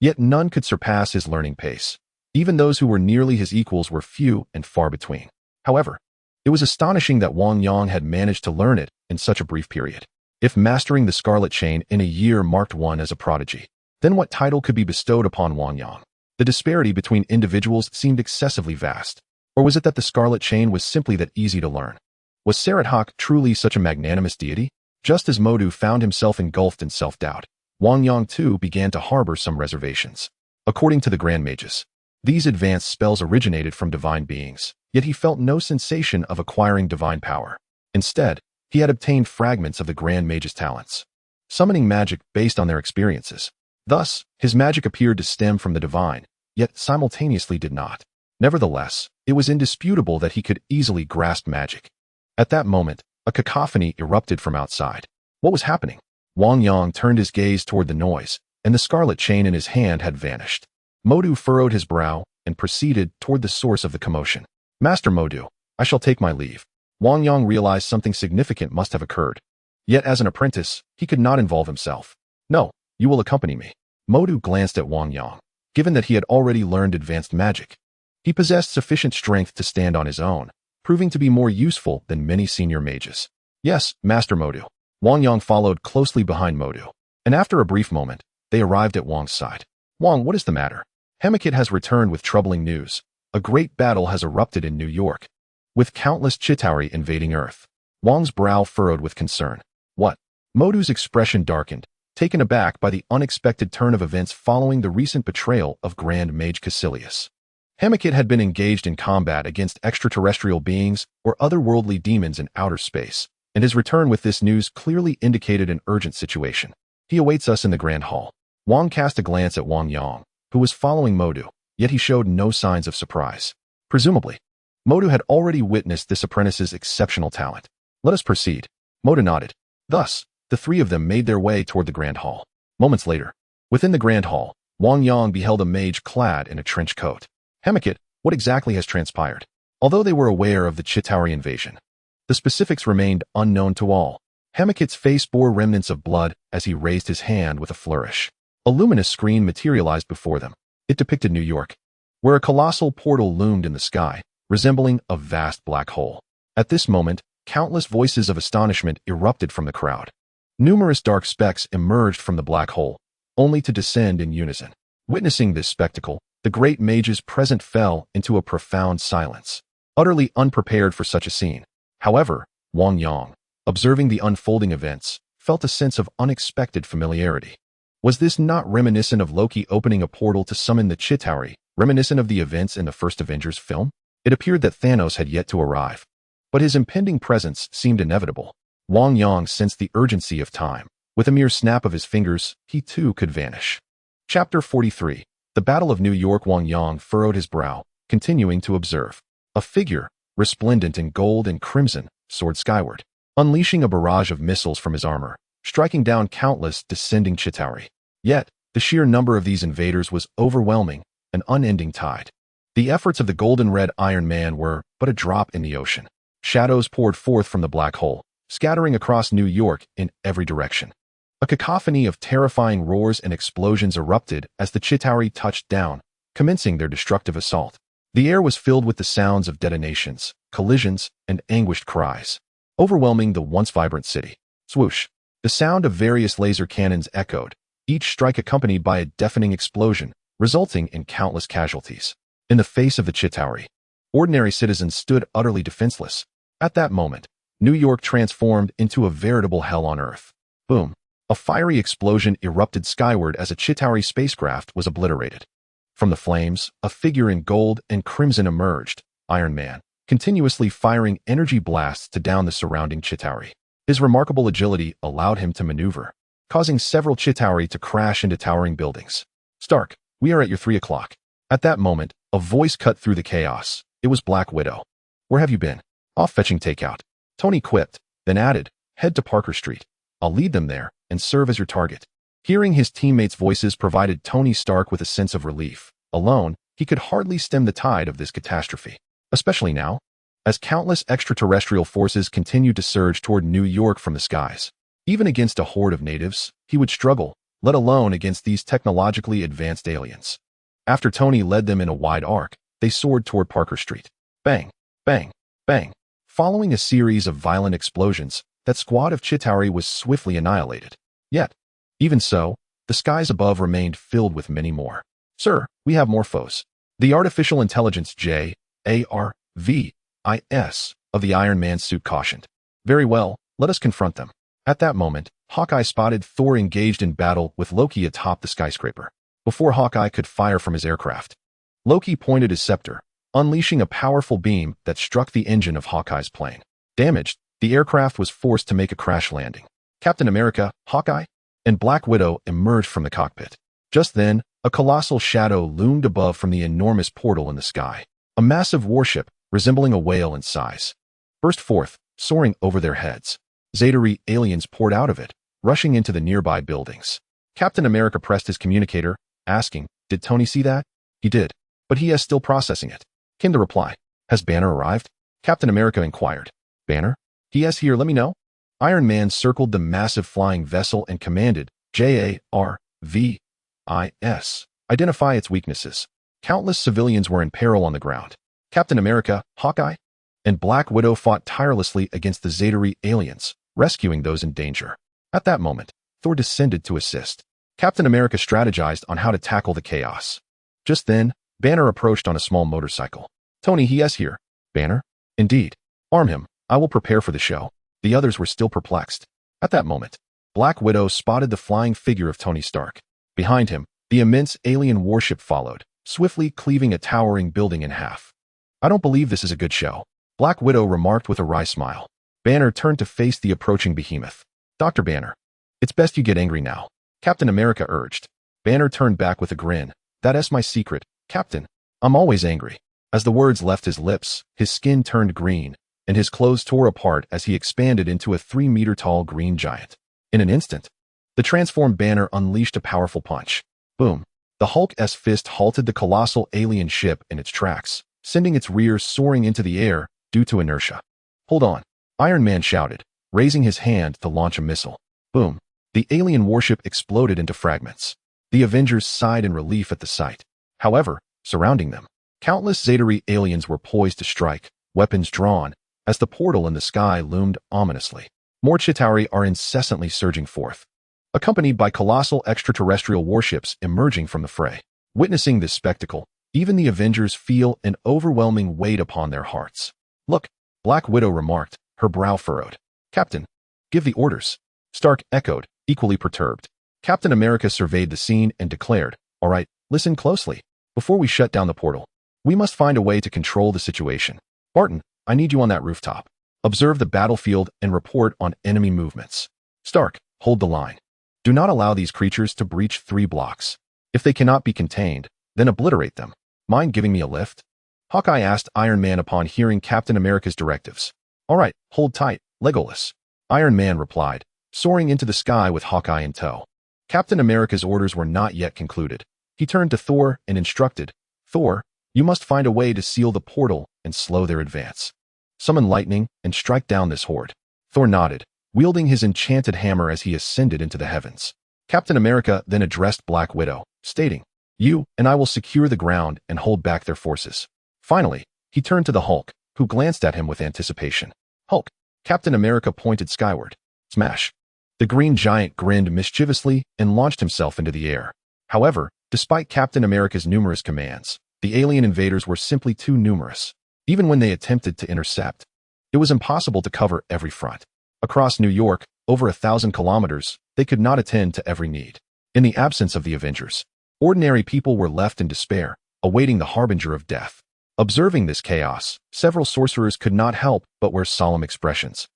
Yet none could surpass his learning pace. Even those who were nearly his equals were few and far between. However, it was astonishing that Wang Yang had managed to learn it in such a brief period. If mastering the Scarlet Chain in a year marked one as a prodigy, then what title could be bestowed upon Wang Yang? The disparity between individuals seemed excessively vast. Or was it that the Scarlet Chain was simply that easy to learn? Was Seratok truly such a magnanimous deity? Just as Modu found himself engulfed in self-doubt, Wang Yang too began to harbor some reservations. According to the Grand Mages, these advanced spells originated from divine beings, yet he felt no sensation of acquiring divine power. Instead, he had obtained fragments of the Grand Mage's talents, summoning magic based on their experiences. Thus, his magic appeared to stem from the divine, yet simultaneously did not. Nevertheless, it was indisputable that he could easily grasp magic. At that moment, a cacophony erupted from outside. What was happening? Wang Yang turned his gaze toward the noise, and the Scarlet Chain in his hand had vanished. Modu furrowed his brow and proceeded toward the source of the commotion. "Master Modu, I shall take my leave." Wang Yang realized something significant must have occurred. Yet as an apprentice, he could not involve himself. "No, you will accompany me." Modu glanced at Wang Yang. Given that he had already learned advanced magic, he possessed sufficient strength to stand on his own, proving to be more useful than many senior mages. "Yes, Master Modu." Wang Yang followed closely behind Modu, and after a brief moment, they arrived at Wang's side. "Wang, what is the matter?" "Hemakit has returned with troubling news. A great battle has erupted in New York, with countless Chitauri invading Earth." Wang's brow furrowed with concern. "What?" Modu's expression darkened, taken aback by the unexpected turn of events following the recent betrayal of Grand Mage Caecilius. Hemakit had been engaged in combat against extraterrestrial beings or otherworldly demons in outer space, and his return with this news clearly indicated an urgent situation. "He awaits us in the Grand Hall." Wang cast a glance at Wang Yang, who was following Modu, yet he showed no signs of surprise. Presumably, Modu had already witnessed this apprentice's exceptional talent. "Let us proceed." Modu nodded. Thus, the three of them made their way toward the Grand Hall. Moments later, within the Grand Hall, Wang Yang beheld a mage clad in a trench coat. Hemikit, what exactly has transpired? Although they were aware of the Chitauri invasion, the specifics remained unknown to all. Hemikit's face bore remnants of blood as he raised his hand with a flourish. A luminous screen materialized before them. It depicted New York, where a colossal portal loomed in the sky, resembling a vast black hole. At this moment, countless voices of astonishment erupted from the crowd. Numerous dark specks emerged from the black hole, only to descend in unison. Witnessing this spectacle, the great mages present fell into a profound silence, utterly unprepared for such a scene. However, Wang Yang, observing the unfolding events, felt a sense of unexpected familiarity. Was this not reminiscent of Loki opening a portal to summon the Chitauri, reminiscent of the events in the first Avengers film? It appeared that Thanos had yet to arrive, but his impending presence seemed inevitable. Wang Yang sensed the urgency of time. With a mere snap of his fingers, he too could vanish. Chapter 43. The Battle of New York. Wang Yang furrowed his brow, continuing to observe. A figure, resplendent in gold and crimson, soared skyward, unleashing a barrage of missiles from his armor, striking down countless descending Chitauri. Yet, the sheer number of these invaders was overwhelming, an unending tide. The efforts of the golden-red Iron Man were but a drop in the ocean. Shadows poured forth from the black hole, scattering across New York in every direction. A cacophony of terrifying roars and explosions erupted as the Chitauri touched down, commencing their destructive assault. The air was filled with the sounds of detonations, collisions, and anguished cries, overwhelming the once vibrant city. Swoosh! The sound of various laser cannons echoed, each strike accompanied by a deafening explosion, resulting in countless casualties. In the face of the Chitauri, ordinary citizens stood utterly defenseless. At that moment, New York transformed into a veritable hell on Earth. Boom! A fiery explosion erupted skyward as a Chitauri spacecraft was obliterated. From the flames, a figure in gold and crimson emerged, Iron Man, continuously firing energy blasts to down the surrounding Chitauri. His remarkable agility allowed him to maneuver, causing several Chitauri to crash into towering buildings. Stark, we are at your 3 o'clock. At that moment, a voice cut through the chaos. It was Black Widow. Where have you been? Off fetching takeout. Tony quipped, then added, head to Parker Street. I'll lead them there and serve as your target. Hearing his teammates' voices provided Tony Stark with a sense of relief. Alone, he could hardly stem the tide of this catastrophe, especially now, as countless extraterrestrial forces continued to surge toward New York from the skies. Even against a horde of natives, he would struggle, let alone against these technologically advanced aliens. After Tony led them in a wide arc, they soared toward Parker Street. Bang, bang, bang. Following a series of violent explosions, that squad of Chitauri was swiftly annihilated. Yet, even so, the skies above remained filled with many more. Sir, we have more foes. The artificial intelligence JARVIS of the Iron Man suit cautioned. Very well, let us confront them. At that moment, Hawkeye spotted Thor engaged in battle with Loki atop the skyscraper. Before Hawkeye could fire from his aircraft, Loki pointed his scepter, unleashing a powerful beam that struck the engine of Hawkeye's plane. Damaged, the aircraft was forced to make a crash landing. Captain America, Hawkeye, and Black Widow emerged from the cockpit. Just then, a colossal shadow loomed above from the enormous portal in the sky. A massive warship, resembling a whale in size, burst forth, soaring over their heads. Zetarii aliens poured out of it, rushing into the nearby buildings. Captain America pressed his communicator, asking, "Did Tony see that?" "He did, but he is still processing it," came the reply. "Has Banner arrived?" Captain America inquired. "Banner? He is here, let me know." Iron Man circled the massive flying vessel and commanded, JARVIS. Identify its weaknesses. Countless civilians were in peril on the ground. Captain America, Hawkeye, and Black Widow fought tirelessly against the Zetarii aliens, rescuing those in danger. At that moment, Thor descended to assist. Captain America strategized on how to tackle the chaos. Just then, Banner approached on a small motorcycle. "Tony, he is here." "Banner?" "Indeed. Arm him. I will prepare for the show." The others were still perplexed. At that moment, Black Widow spotted the flying figure of Tony Stark. Behind him, the immense alien warship followed, swiftly cleaving a towering building in half. "I don't believe this is a good show," Black Widow remarked with a wry smile. Banner turned to face the approaching behemoth. "Dr. Banner, it's best you get angry now," Captain America urged. Banner turned back with a grin. "That is my secret, Captain. I'm always angry." As the words left his lips, his skin turned green, and his clothes tore apart as he expanded into a 3-meter-tall green giant. In an instant, The transformed banner unleashed a powerful punch. Boom. The Hulk's fist halted the colossal alien ship in its tracks, sending its rear soaring into the air due to inertia. Hold on, Iron Man shouted, raising his hand to launch a missile. Boom. The alien warship exploded into fragments. The Avengers sighed in relief at the sight. However, surrounding them, countless Zaitari aliens were poised to strike, weapons drawn, as the portal in the sky loomed ominously. More Chitauri are incessantly surging forth, accompanied by colossal extraterrestrial warships emerging from the fray. Witnessing this spectacle, even the Avengers feel an overwhelming weight upon their hearts. Look, Black Widow remarked, her brow furrowed. Captain, give the orders. Stark echoed, equally perturbed. Captain America surveyed the scene and declared, all right, listen closely. Before we shut down the portal, we must find a way to control the situation. Barton, I need you on that rooftop. Observe the battlefield and report on enemy movements. Stark, hold the line. Do not allow these creatures to breach 3 blocks. If they cannot be contained, then obliterate them. Mind giving me a lift? Hawkeye asked Iron Man upon hearing Captain America's directives. All right, hold tight, Legolas. Iron Man replied, soaring into the sky with Hawkeye in tow. Captain America's orders were not yet concluded. He turned to Thor and instructed, Thor, you must find a way to seal the portal and slow their advance. Summon lightning and strike down this horde. Thor nodded, wielding his enchanted hammer as he ascended into the heavens. Captain America then addressed Black Widow, stating, you and I will secure the ground and hold back their forces. Finally, he turned to the Hulk, who glanced at him with anticipation. Hulk, Captain America pointed skyward. Smash. The green giant grinned mischievously and launched himself into the air. However, despite Captain America's numerous commands, the alien invaders were simply too numerous. Even when they attempted to intercept, it was impossible to cover every front. Across New York, over 1,000 kilometers, they could not attend to every need. In the absence of the Avengers, ordinary people were left in despair, awaiting the harbinger of death. Observing this chaos, several sorcerers could not help but wear solemn expressions.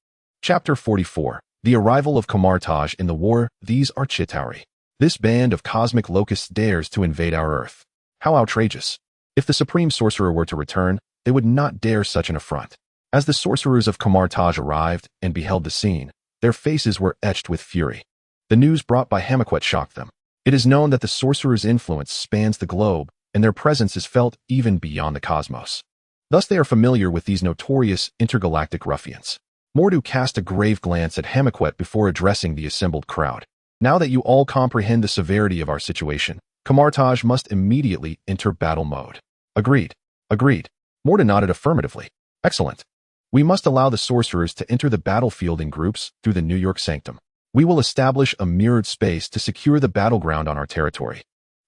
Chapter 44. The arrival of Kamar-Taj in the war. These are Chitauri. This band of cosmic locusts dares to invade our Earth. How outrageous. If the Supreme Sorcerer were to return, they would not dare such an affront. As the sorcerers of Kamar-Taj arrived and beheld the scene, their faces were etched with fury. The news brought by Hamaquet shocked them. It is known that the sorcerers' influence spans the globe, and their presence is felt even beyond the cosmos. Thus they are familiar with these notorious intergalactic ruffians. Mordu cast a grave glance at Hamaquet before addressing the assembled crowd. Now that you all comprehend the severity of our situation, Kamar-Taj must immediately enter battle mode. Agreed. Agreed. Mordu nodded affirmatively. Excellent. We must allow the sorcerers to enter the battlefield in groups through the New York Sanctum. We will establish a mirrored space to secure the battleground on our territory,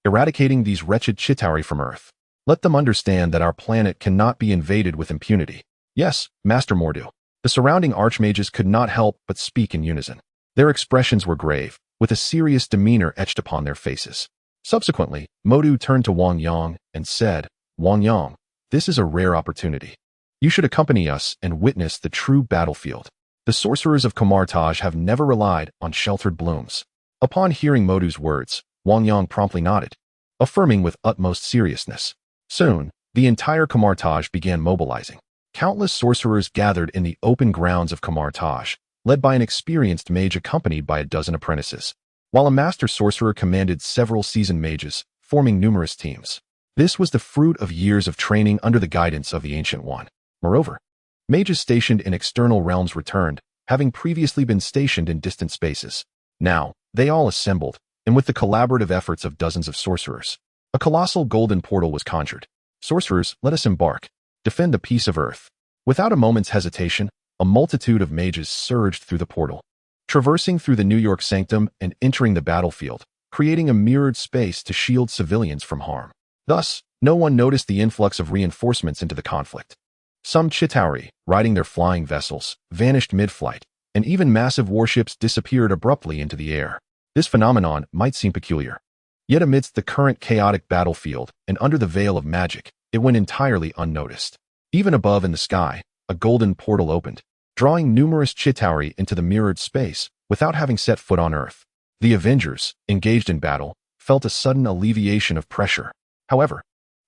eradicating these wretched Chitauri from Earth. Let them understand that our planet cannot be invaded with impunity. Yes, Master Mordu. The surrounding archmages could not help but speak in unison. Their expressions were grave, with a serious demeanor etched upon their faces. Subsequently, Mordu turned to Wang Yang and said, Wang Yang, this is a rare opportunity. You should accompany us and witness the true battlefield. The sorcerers of Kamar-Taj have never relied on sheltered blooms. Upon hearing Mordu's words, Wang Yang promptly nodded, affirming with utmost seriousness. Soon, the entire Kamar-Taj began mobilizing. Countless sorcerers gathered in the open grounds of Kamar-Taj, led by an experienced mage accompanied by a dozen apprentices, while a master sorcerer commanded several seasoned mages, forming numerous teams. This was the fruit of years of training under the guidance of the Ancient One. Moreover, mages stationed in external realms returned, having previously been stationed in distant spaces. Now, they all assembled, and with the collaborative efforts of dozens of sorcerers, a colossal golden portal was conjured. Sorcerers, let us embark. Defend the peace of Earth. Without a moment's hesitation, a multitude of mages surged through the portal, traversing through the New York Sanctum and entering the battlefield, creating a mirrored space to shield civilians from harm. Thus, no one noticed the influx of reinforcements into the conflict. Some Chitauri, riding their flying vessels, vanished mid-flight, and even massive warships disappeared abruptly into the air. This phenomenon might seem peculiar. Yet amidst the current chaotic battlefield and under the veil of magic, it went entirely unnoticed. Even above in the sky, a golden portal opened, drawing numerous Chitauri into the mirrored space without having set foot on Earth. The Avengers, engaged in battle, felt a sudden alleviation of pressure. However,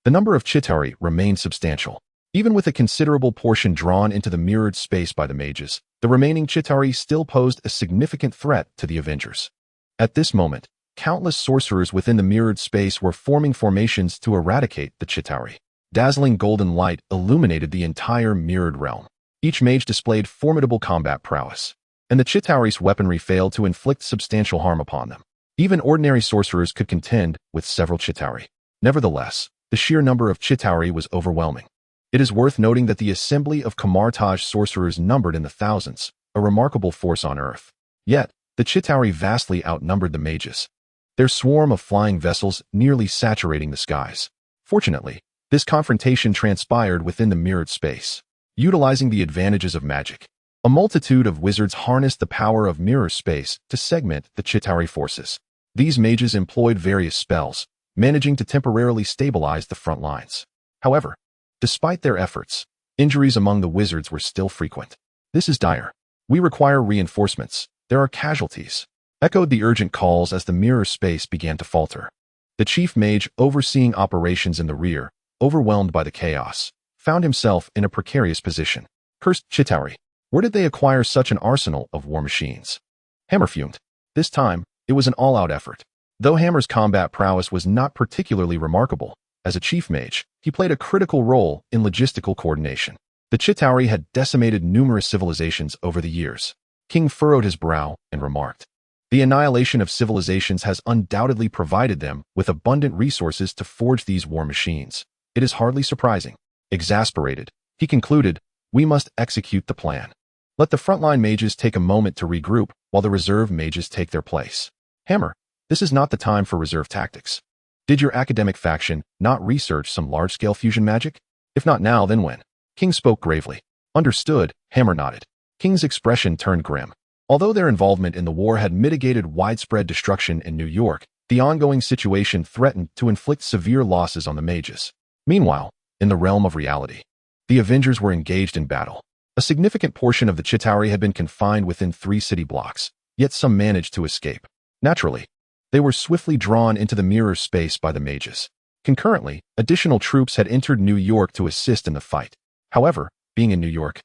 the number of Chitauri remained substantial. Even with a considerable portion drawn into the mirrored space by the mages, the remaining Chitauri still posed a significant threat to the Avengers. At this moment, countless sorcerers within the mirrored space were forming formations to eradicate the Chitauri. Dazzling golden light illuminated the entire mirrored realm. Each mage displayed formidable combat prowess, and the Chitauri's weaponry failed to inflict substantial harm upon them. Even ordinary sorcerers could contend with several Chitauri. Nevertheless, the sheer number of Chitauri was overwhelming. It is worth noting that the assembly of Kamar-Taj sorcerers numbered in the thousands, a remarkable force on Earth. Yet, the Chitauri vastly outnumbered the mages, their swarm of flying vessels nearly saturating the skies. Fortunately, this confrontation transpired within the mirrored space. Utilizing the advantages of magic, a multitude of wizards harnessed the power of mirror space to segment the Chitauri forces. These mages employed various spells, managing to temporarily stabilize the front lines. However, despite their efforts, injuries among the wizards were still frequent. "This is dire. We require reinforcements. There are casualties," echoed the urgent calls as the mirror space began to falter. The chief mage, overseeing operations in the rear, overwhelmed by the chaos, found himself in a precarious position. Cursed Chitauri. Where did they acquire such an arsenal of war machines? Hammer fumed. This time, it was an all-out effort. Though Hammer's combat prowess was not particularly remarkable, as a chief mage, he played a critical role in logistical coordination. The Chitauri had decimated numerous civilizations over the years. King furrowed his brow and remarked, "The annihilation of civilizations has undoubtedly provided them with abundant resources to forge these war machines. It is hardly surprising." Exasperated, he concluded, "We must execute the plan. Let the frontline mages take a moment to regroup while the reserve mages take their place." Hammer, this is not the time for reserve tactics. Did your academic faction not research some large-scale fusion magic? If not now, then when? King spoke gravely. Understood, Hammer nodded. King's expression turned grim. Although their involvement in the war had mitigated widespread destruction in New York, the ongoing situation threatened to inflict severe losses on the mages. Meanwhile, in the realm of reality, the Avengers were engaged in battle. A significant portion of the Chitauri had been confined within 3 city blocks, yet some managed to escape. Naturally, they were swiftly drawn into the mirror space by the mages. Concurrently, additional troops had entered New York to assist in the fight. However, being in New York,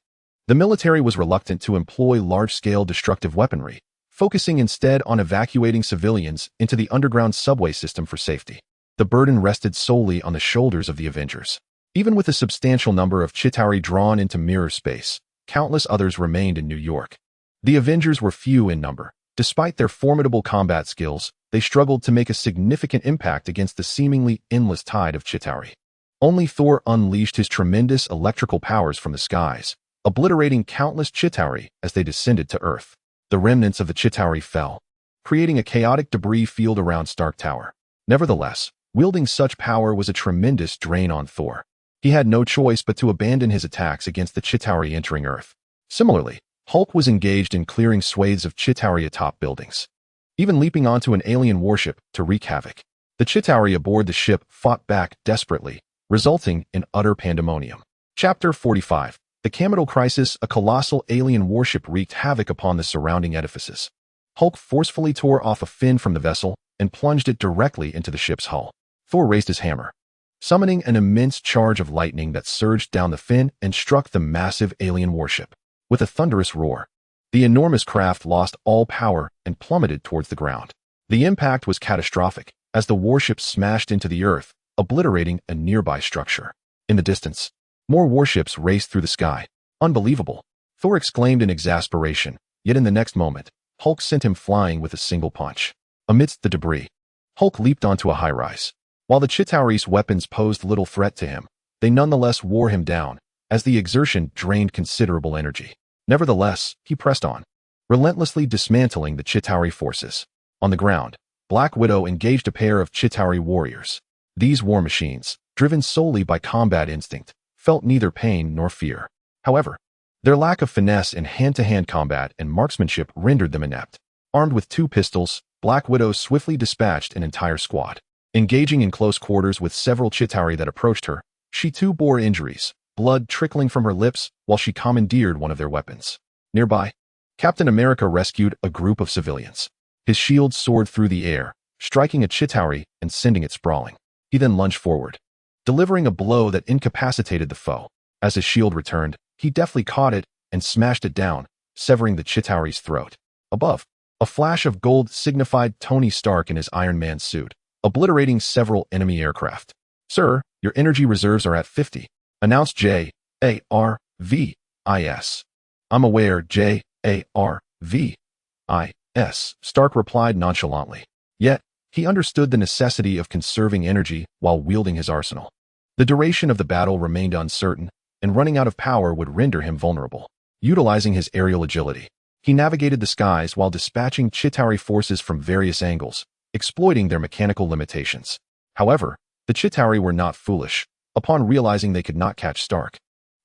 the military was reluctant to employ large-scale destructive weaponry, focusing instead on evacuating civilians into the underground subway system for safety. The burden rested solely on the shoulders of the Avengers. Even with a substantial number of Chitauri drawn into mirror space, countless others remained in New York. The Avengers were few in number. Despite their formidable combat skills, they struggled to make a significant impact against the seemingly endless tide of Chitauri. Only Thor unleashed his tremendous electrical powers from the skies, obliterating countless Chitauri as they descended to Earth. The remnants of the Chitauri fell, creating a chaotic debris field around Stark Tower. Nevertheless, wielding such power was a tremendous drain on Thor. He had no choice but to abandon his attacks against the Chitauri entering Earth. Similarly, Hulk was engaged in clearing swathes of Chitauri atop buildings, even leaping onto an alien warship to wreak havoc. The Chitauri aboard the ship fought back desperately, resulting in utter pandemonium. Chapter 45. The Kamar-Taj Crisis. A colossal alien warship wreaked havoc upon the surrounding edifices. Hulk forcefully tore off a fin from the vessel and plunged it directly into the ship's hull. Thor raised his hammer, summoning an immense charge of lightning that surged down the fin and struck the massive alien warship. With a thunderous roar, the enormous craft lost all power and plummeted towards the ground. The impact was catastrophic, as the warship smashed into the earth, obliterating a nearby structure. In the distance, more warships raced through the sky. "Unbelievable!" Thor exclaimed in exasperation, yet in the next moment, Hulk sent him flying with a single punch. Amidst the debris, Hulk leaped onto a high-rise. While the Chitauri's weapons posed little threat to him, they nonetheless wore him down, as the exertion drained considerable energy. Nevertheless, he pressed on, relentlessly dismantling the Chitauri forces. On the ground, Black Widow engaged a pair of Chitauri warriors. These war machines, driven solely by combat instinct, felt neither pain nor fear. However, their lack of finesse in hand-to-hand combat and marksmanship rendered them inept. Armed with 2 pistols, Black Widow swiftly dispatched an entire squad. Engaging in close quarters with several Chitauri that approached her, she too bore injuries, blood trickling from her lips while she commandeered one of their weapons. Nearby, Captain America rescued a group of civilians. His shield soared through the air, striking a Chitauri and sending it sprawling. He then lunged forward, delivering a blow that incapacitated the foe. As his shield returned, he deftly caught it and smashed it down, severing the Chitauri's throat. Above, A flash of gold signified Tony Stark in his Iron Man suit, obliterating several enemy aircraft. "Sir, your energy reserves are at 50, announced J.A.R.V.I.S. "I'm aware, J.A.R.V.I.S., Stark replied nonchalantly. Yet, he understood the necessity of conserving energy while wielding his arsenal. The duration of the battle remained uncertain, and running out of power would render him vulnerable. Utilizing his aerial agility, he navigated the skies while dispatching Chitauri forces from various angles, exploiting their mechanical limitations. However, the Chitauri were not foolish. Upon realizing they could not catch Stark,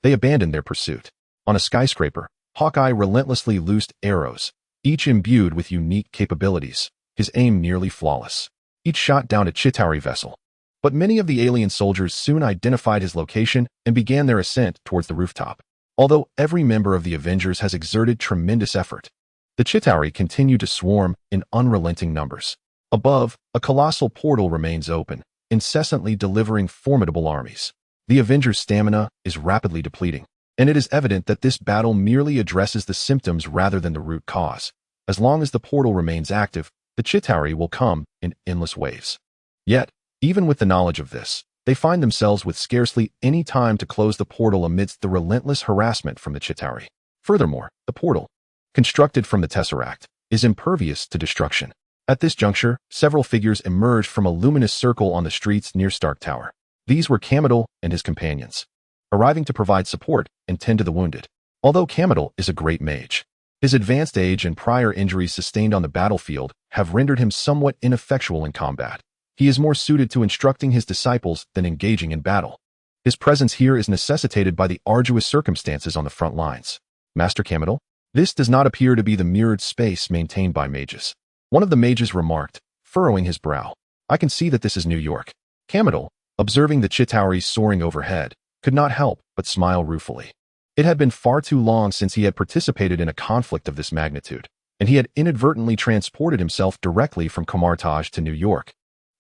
they abandoned their pursuit. On a skyscraper, Hawkeye relentlessly loosed arrows, each imbued with unique capabilities, his aim nearly flawless. Each shot down a Chitauri vessel. But many of the alien soldiers soon identified his location and began their ascent towards the rooftop. Although every member of the Avengers has exerted tremendous effort, the Chitauri continue to swarm in unrelenting numbers. Above, a colossal portal remains open, incessantly delivering formidable armies. The Avengers' stamina is rapidly depleting, and it is evident that this battle merely addresses the symptoms rather than the root cause. As long as the portal remains active, the Chitauri will come in endless waves. Yet, even with the knowledge of this, they find themselves with scarcely any time to close the portal amidst the relentless harassment from the Chitauri. Furthermore, the portal, constructed from the Tesseract, is impervious to destruction. At this juncture, several figures emerged from a luminous circle on the streets near Stark Tower. These were Kamar-Taj and his companions, arriving to provide support and tend to the wounded. Although Kamar-Taj is a great mage, his advanced age and prior injuries sustained on the battlefield have rendered him somewhat ineffectual in combat. He is more suited to instructing his disciples than engaging in battle. His presence here is necessitated by the arduous circumstances on the front lines. Master Kamar-Taj? This does not appear to be the mirrored space maintained by mages. One of the mages remarked, furrowing his brow. I can see that this is New York. Kamar-Taj, observing the Chitauri soaring overhead, could not help but smile ruefully. It had been far too long since he had participated in a conflict of this magnitude, and he had inadvertently transported himself directly from Kamar-Taj to New York.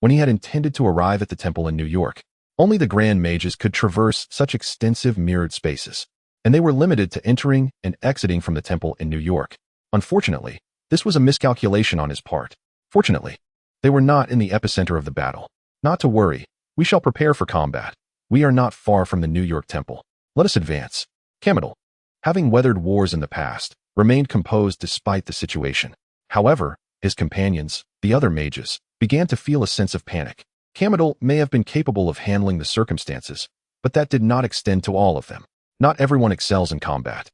When he had intended to arrive at the temple in New York, only the Grand Mages could traverse such extensive mirrored spaces, and they were limited to entering and exiting from the temple in New York. Unfortunately, this was a miscalculation on his part. Fortunately, they were not in the epicenter of the battle. Not to worry, we shall prepare for combat. We are not far from the New York temple. Let us advance. Kamar-Taj, having weathered wars in the past, remained composed despite the situation. However, his companions, the other mages, began to feel a sense of panic. Kamar-Taj may have been capable of handling the circumstances, but that did not extend to all of them. Not everyone excels in combat.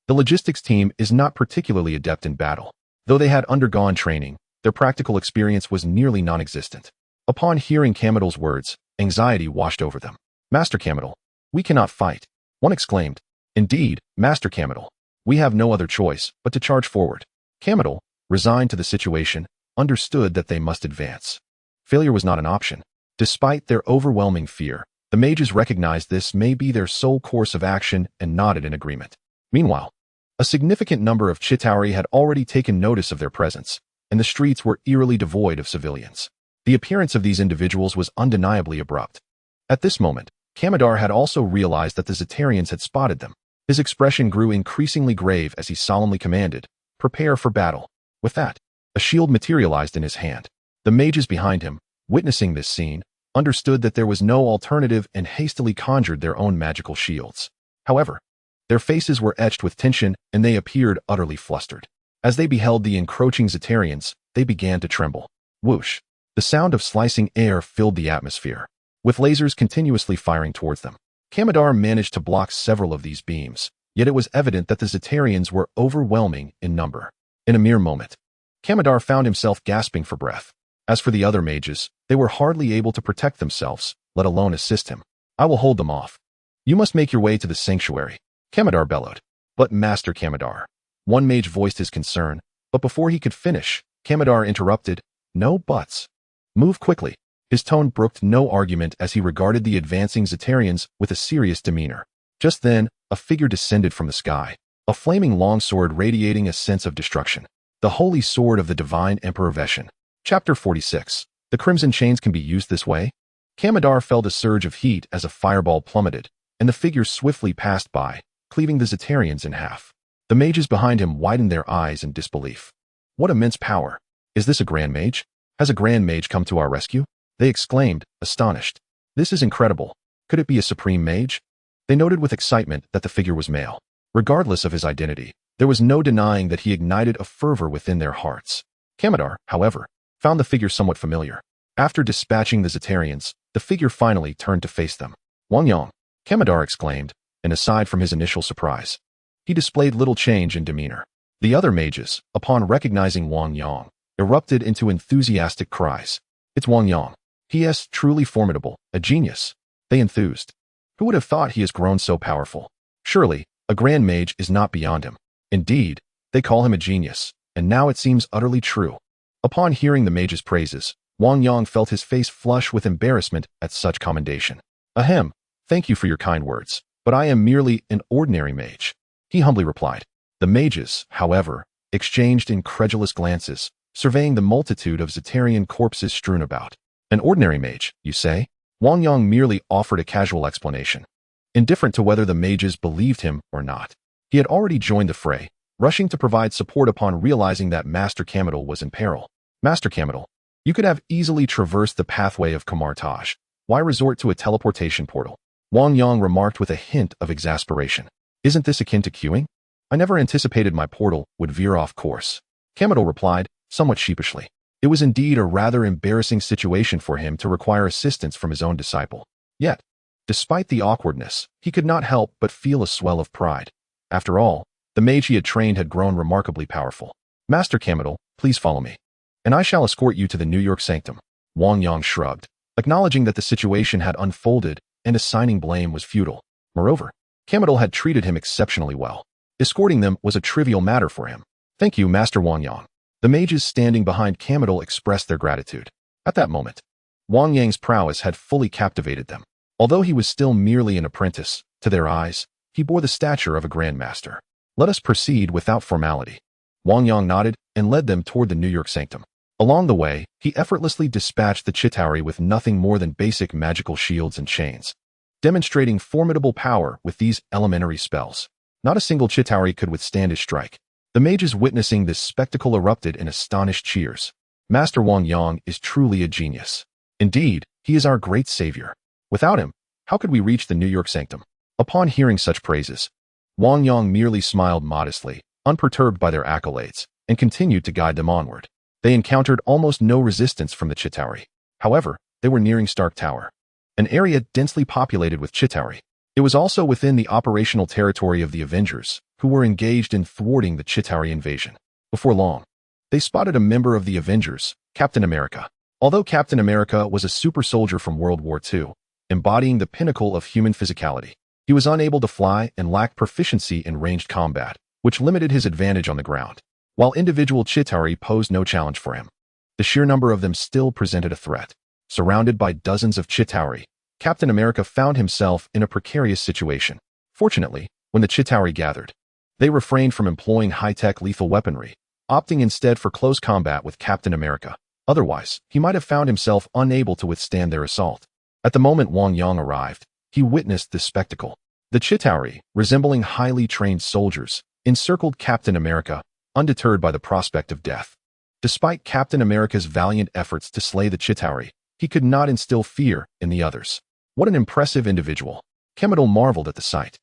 The logistics team is not particularly adept in battle. Though they had undergone training, their practical experience was nearly non-existent. Upon hearing Kamar-Taj's words, anxiety washed over them. Master Kamar-Taj, we cannot fight. One exclaimed. Indeed, Master Kamar-Taj, we have no other choice but to charge forward. Kamar-Taj, resigned to the situation, understood that they must advance. Failure was not an option. Despite their overwhelming fear, the mages recognized this may be their sole course of action and nodded in agreement. Meanwhile, a significant number of Chitauri had already taken notice of their presence, and the streets were eerily devoid of civilians. The appearance of these individuals was undeniably abrupt. At this moment, Kamar-Taj had also realized that the Zetarians had spotted them. His expression grew increasingly grave as he solemnly commanded, "Prepare for battle." With that, a shield materialized in his hand. The mages behind him, witnessing this scene, understood that there was no alternative and hastily conjured their own magical shields. However, their faces were etched with tension and they appeared utterly flustered. As they beheld the encroaching Zetarians, they began to tremble. Whoosh! The sound of slicing air filled the atmosphere, with lasers continuously firing towards them. Kamar-Taj managed to block several of these beams, yet it was evident that the Zetarians were overwhelming in number. In a mere moment, Kamar-Taj found himself gasping for breath. As for the other mages, they were hardly able to protect themselves, let alone assist him. I will hold them off. You must make your way to the sanctuary, Kamar-Taj bellowed. But Master Kamar-Taj, one mage voiced his concern, but before he could finish, Kamar-Taj interrupted, no buts. Move quickly. His tone brooked no argument as he regarded the advancing Zetarians with a serious demeanor. Just then, a figure descended from the sky, a flaming longsword radiating a sense of destruction. The holy sword of the divine Emperor Veshan. Chapter 46. The Crimson Chains can be used this way? Kamar-Taj felt a surge of heat as a fireball plummeted, and the figure swiftly passed by, cleaving the Zetarians in half. The mages behind him widened their eyes in disbelief. What immense power! Is this a Grand Mage? Has a Grand Mage come to our rescue? They exclaimed, astonished. This is incredible. Could it be a Supreme Mage? They noted with excitement that the figure was male. Regardless of his identity, there was no denying that he ignited a fervor within their hearts. Kamar-Taj, however, found the figure somewhat familiar. After dispatching the Zetarians, the figure finally turned to face them. Wang Yang, Kamar-Taj exclaimed, and aside from his initial surprise, he displayed little change in demeanor. The other mages, upon recognizing Wang Yang, erupted into enthusiastic cries. It's Wang Yang. He is truly formidable, a genius. They enthused. Who would have thought he has grown so powerful? Surely, a Grand Mage is not beyond him. Indeed, they call him a genius, and now it seems utterly true. Upon hearing the mage's praises, Wang Yang felt his face flush with embarrassment at such commendation. Ahem, thank you for your kind words, but I am merely an ordinary mage, he humbly replied. The mages, however, exchanged incredulous glances, surveying the multitude of Zetarian corpses strewn about. An ordinary mage, you say? Wang Yang merely offered a casual explanation, indifferent to whether the mages believed him or not. He had already joined the fray, rushing to provide support upon realizing that Master Kamar-Taj was in peril. Master Kamar-Taj, you could have easily traversed the pathway of Kamar-Taj. Why resort to a teleportation portal? Wang Yang remarked with a hint of exasperation. Isn't this akin to queuing? I never anticipated my portal would veer off course. Kamar-Taj replied, somewhat sheepishly. It was indeed a rather embarrassing situation for him to require assistance from his own disciple. Yet, despite the awkwardness, he could not help but feel a swell of pride. After all, the mage he had trained had grown remarkably powerful. Master Kamar-Taj, please follow me, and I shall escort you to the New York Sanctum. Wang Yang shrugged, acknowledging that the situation had unfolded and assigning blame was futile. Moreover, Kamar-Taj had treated him exceptionally well. Escorting them was a trivial matter for him. Thank you, Master Wang Yang. The mages standing behind Kamar-Taj expressed their gratitude. At that moment, Wang Yang's prowess had fully captivated them. Although he was still merely an apprentice, to their eyes, he bore the stature of a grandmaster. Let us proceed without formality. Wang Yang nodded and led them toward the New York Sanctum. Along the way, he effortlessly dispatched the Chitauri with nothing more than basic magical shields and chains, demonstrating formidable power with these elementary spells. Not a single Chitauri could withstand his strike. The mages witnessing this spectacle erupted in astonished cheers. Master Wang Yang is truly a genius. Indeed, he is our great savior. Without him, how could we reach the New York Sanctum? Upon hearing such praises, Wang Yang merely smiled modestly, unperturbed by their accolades, and continued to guide them onward. They encountered almost no resistance from the Chitauri. However, they were nearing Stark Tower, an area densely populated with Chitauri. It was also within the operational territory of the Avengers, who were engaged in thwarting the Chitauri invasion. Before long, they spotted a member of the Avengers, Captain America. Although Captain America was a super soldier from World War II, embodying the pinnacle of human physicality, he was unable to fly and lacked proficiency in ranged combat, which limited his advantage on the ground. While individual Chitauri posed no challenge for him, the sheer number of them still presented a threat. Surrounded by dozens of Chitauri, Captain America found himself in a precarious situation. Fortunately, when the Chitauri gathered, they refrained from employing high-tech lethal weaponry, opting instead for close combat with Captain America. Otherwise, he might have found himself unable to withstand their assault. At the moment Wang Yang arrived, he witnessed this spectacle. The Chitauri, resembling highly trained soldiers, encircled Captain America, undeterred by the prospect of death. Despite Captain America's valiant efforts to slay the Chitauri, he could not instill fear in the others. What an impressive individual! Kamar-Taj marveled at the sight.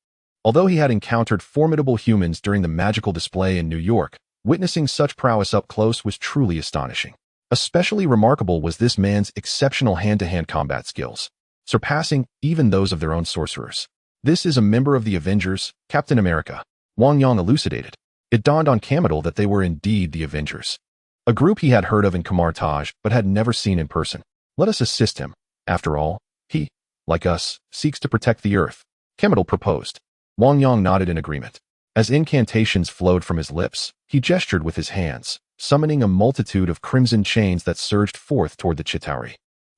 Although he had encountered formidable humans during the magical display in New York, witnessing such prowess up close was truly astonishing. Especially remarkable was this man's exceptional hand-to-hand combat skills, surpassing even those of their own sorcerers. This is a member of the Avengers, Captain America, Wang Yang elucidated. It dawned on Kamar-Taj that they were indeed the Avengers, a group he had heard of in Kamar-Taj but had never seen in person. Let us assist him. After all, he, like us, seeks to protect the Earth, Kamar-Taj proposed. Wang Yang nodded in agreement. As incantations flowed from his lips, he gestured with his hands, summoning a multitude of crimson chains that surged forth toward the Chitauri,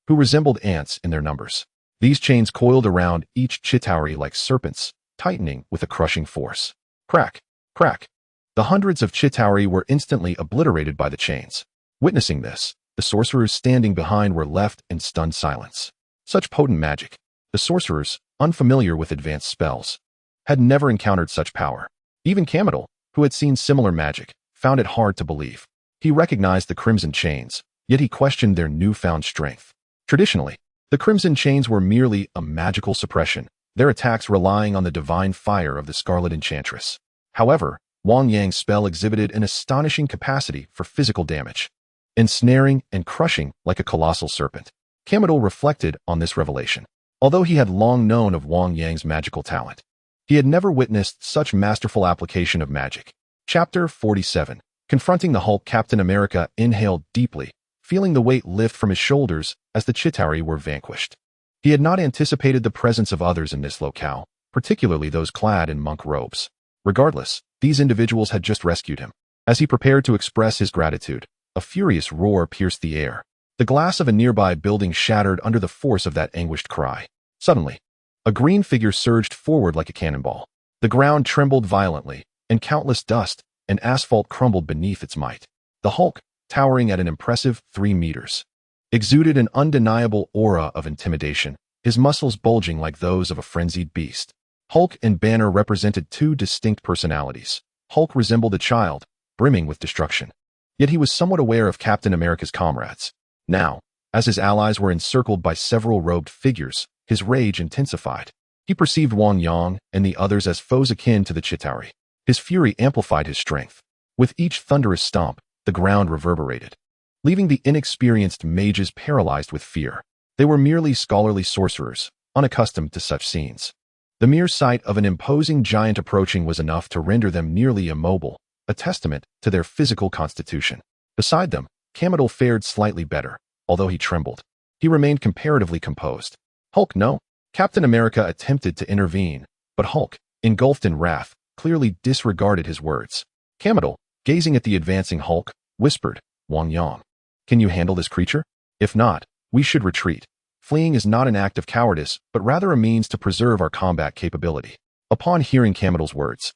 who resembled ants in their numbers. These chains coiled around each Chitauri like serpents, tightening with a crushing force. Crack! Crack! The hundreds of Chitauri were instantly obliterated by the chains. Witnessing this, the sorcerers standing behind were left in stunned silence. Such potent magic. The sorcerers, unfamiliar with advanced spells, had never encountered such power. Even Kamar-Taj, who had seen similar magic, found it hard to believe. He recognized the crimson chains, yet he questioned their newfound strength. Traditionally, the crimson chains were merely a magical suppression, their attacks relying on the divine fire of the Scarlet Enchantress. However, Wang Yang's spell exhibited an astonishing capacity for physical damage, ensnaring and crushing like a colossal serpent. Kamar-Taj reflected on this revelation. Although he had long known of Wang Yang's magical talent, he had never witnessed such masterful application of magic. Chapter 47. Confronting the Hulk. Captain America inhaled deeply, feeling the weight lift from his shoulders as the Chitauri were vanquished. He had not anticipated the presence of others in this locale, particularly those clad in monk robes. Regardless, these individuals had just rescued him. As he prepared to express his gratitude, a furious roar pierced the air. The glass of a nearby building shattered under the force of that anguished cry. Suddenly, a green figure surged forward like a cannonball. The ground trembled violently, and countless dust and asphalt crumbled beneath its might. The Hulk, towering at an impressive 3 meters, exuded an undeniable aura of intimidation, his muscles bulging like those of a frenzied beast. Hulk and Banner represented two distinct personalities. Hulk resembled a child, brimming with destruction. Yet he was somewhat aware of Captain America's comrades. Now, as his allies were encircled by several robed figures, his rage intensified. He perceived Wang Yang and the others as foes akin to the Chitauri. His fury amplified his strength. With each thunderous stomp, the ground reverberated, leaving the inexperienced mages paralyzed with fear. They were merely scholarly sorcerers, unaccustomed to such scenes. The mere sight of an imposing giant approaching was enough to render them nearly immobile, a testament to their physical constitution. Beside them, Kamar-Taj fared slightly better, although he trembled. He remained comparatively composed. Hulk, no. Captain America attempted to intervene, but Hulk, engulfed in wrath, clearly disregarded his words. Kamar-Taj, gazing at the advancing Hulk, whispered, Wang Yang, can you handle this creature? If not, we should retreat. Fleeing is not an act of cowardice, but rather a means to preserve our combat capability. Upon hearing Kamar-Taj's words,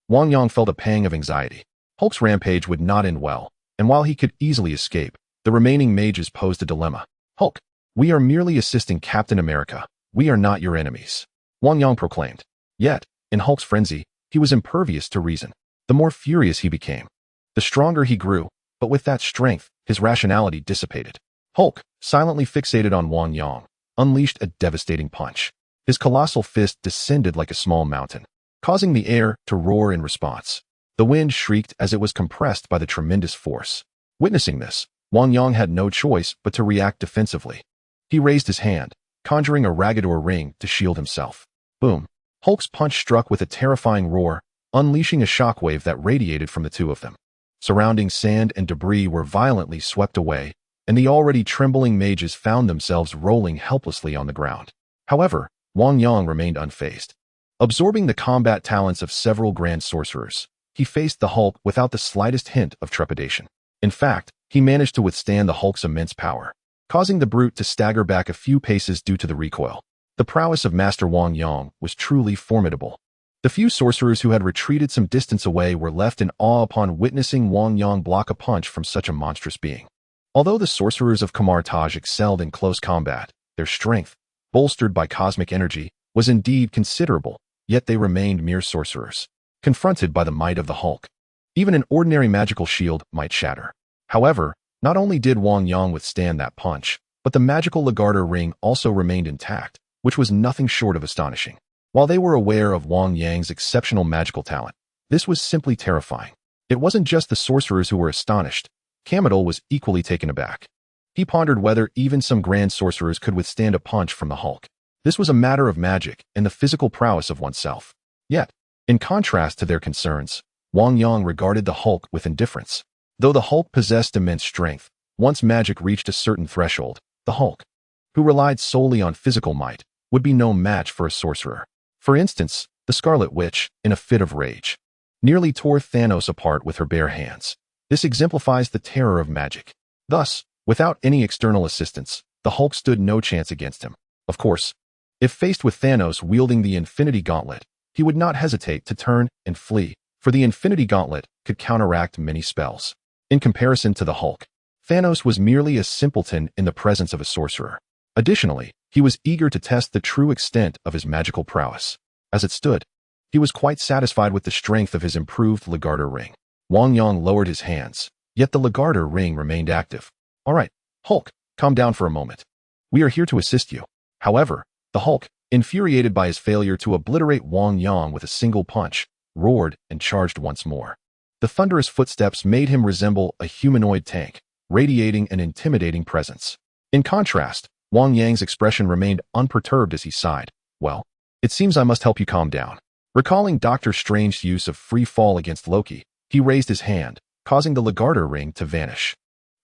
Wang Yang felt a pang of anxiety. Hulk's rampage would not end well, and while he could easily escape, the remaining mages posed a dilemma. Hulk, we are merely assisting Captain America. We are not your enemies, Wang Yang proclaimed. Yet, in Hulk's frenzy, he was impervious to reason. The more furious he became, the stronger he grew, but with that strength, his rationality dissipated. Hulk, silently fixated on Wang Yang, unleashed a devastating punch. His colossal fist descended like a small mountain, causing the air to roar in response. The wind shrieked as it was compressed by the tremendous force. Witnessing this, Wang Yang had no choice but to react defensively. He raised his hand, conjuring a Ragador ring to shield himself. Boom! Hulk's punch struck with a terrifying roar, unleashing a shockwave that radiated from the two of them. Surrounding sand and debris were violently swept away, and the already trembling mages found themselves rolling helplessly on the ground. However, Wang Yang remained unfazed. Absorbing the combat talents of several grand sorcerers, he faced the Hulk without the slightest hint of trepidation. In fact, he managed to withstand the Hulk's immense power, causing the brute to stagger back a few paces due to the recoil. The prowess of Master Wang Yang was truly formidable. The few sorcerers who had retreated some distance away were left in awe upon witnessing Wang Yang block a punch from such a monstrous being. Although the sorcerers of Kamar-Taj excelled in close combat, their strength, bolstered by cosmic energy, was indeed considerable, yet they remained mere sorcerers, confronted by the might of the Hulk. Even an ordinary magical shield might shatter. However, not only did Wang Yang withstand that punch, but the magical Lagarder ring also remained intact, which was nothing short of astonishing. While they were aware of Wang Yang's exceptional magical talent, this was simply terrifying. It wasn't just the sorcerers who were astonished. Kamar-Taj was equally taken aback. He pondered whether even some grand sorcerers could withstand a punch from the Hulk. This was a matter of magic and the physical prowess of oneself. Yet, in contrast to their concerns, Wang Yang regarded the Hulk with indifference. Though the Hulk possessed immense strength, once magic reached a certain threshold, the Hulk, who relied solely on physical might, would be no match for a sorcerer. For instance, the Scarlet Witch, in a fit of rage, nearly tore Thanos apart with her bare hands. This exemplifies the terror of magic. Thus, without any external assistance, the Hulk stood no chance against him. Of course, if faced with Thanos wielding the Infinity Gauntlet, he would not hesitate to turn and flee, for the Infinity Gauntlet could counteract many spells. In comparison to the Hulk, Thanos was merely a simpleton in the presence of a sorcerer. Additionally, he was eager to test the true extent of his magical prowess. As it stood, he was quite satisfied with the strength of his improved Lagarder ring. Wang Yang lowered his hands, Yet the Lagarder ring remained active. All right, Hulk, calm down for a moment. We are here to assist you. However, the Hulk, infuriated by his failure to obliterate Wang Yang with a single punch, roared and charged once more. The thunderous footsteps made him resemble a humanoid tank, radiating an intimidating presence. In contrast, Wang Yang's expression remained unperturbed as he sighed. Well, it seems I must help you calm down. Recalling Doctor Strange's use of free fall against Loki, he raised his hand, causing the Lagarder ring to vanish,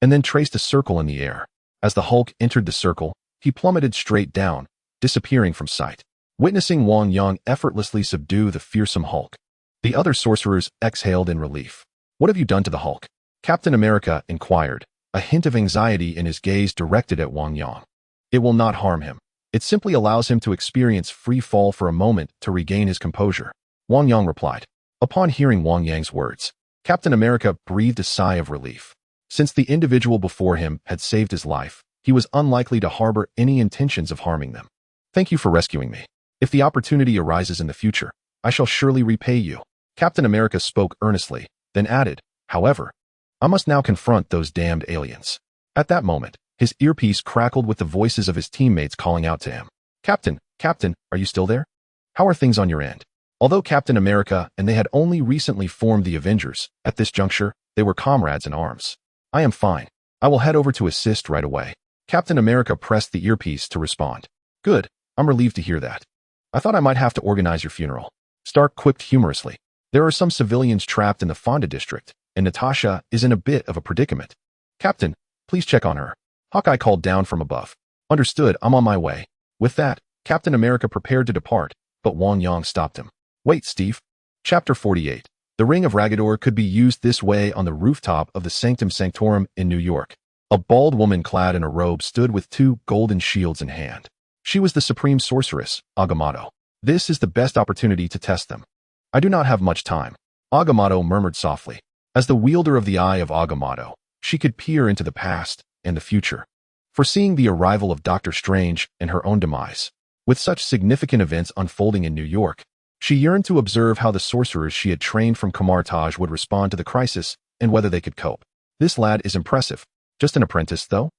and then traced a circle in the air. As the Hulk entered the circle, he plummeted straight down, disappearing from sight. Witnessing Wang Yang effortlessly subdue the fearsome Hulk, the other sorcerers exhaled in relief. What have you done to the Hulk? Captain America inquired, a hint of anxiety in his gaze directed at Wang Yang. It will not harm him. It simply allows him to experience free fall for a moment to regain his composure, Wang Yang replied. Upon hearing Wang Yang's words, Captain America breathed a sigh of relief. Since the individual before him had saved his life, he was unlikely to harbor any intentions of harming them. Thank you for rescuing me. If the opportunity arises in the future, I shall surely repay you. Captain America spoke earnestly, then added, however, I must now confront those damned aliens. At that moment, his earpiece crackled with the voices of his teammates calling out to him. Captain, are you still there? How are things on your end? Although Captain America and they had only recently formed the Avengers, at this juncture, they were comrades in arms. I am fine. I will head over to assist right away. Captain America pressed the earpiece to respond. Good, I'm relieved to hear that. I thought I might have to organize your funeral. Stark quipped humorously. There are some civilians trapped in the Fonda district, and Natasha is in a bit of a predicament. Captain, please check on her. Hawkeye called down from above. Understood, I'm on my way. With that, Captain America prepared to depart, but Wang Yang stopped him. Wait, Steve. Chapter 48. The Ring of Ragador could be used this way on the rooftop of the Sanctum Sanctorum in New York. A bald woman clad in a robe stood with two golden shields in hand. She was the Supreme Sorceress, Agamotto. This is the best opportunity to test them. I do not have much time, Agamotto murmured softly. As the wielder of the Eye of Agamotto, she could peer into the past and the future, foreseeing the arrival of Doctor Strange and her own demise. With such significant events unfolding in New York, she yearned to observe how the sorcerers she had trained from Kamar-Taj would respond to the crisis and whether they could cope. This lad is impressive. Just an apprentice, though?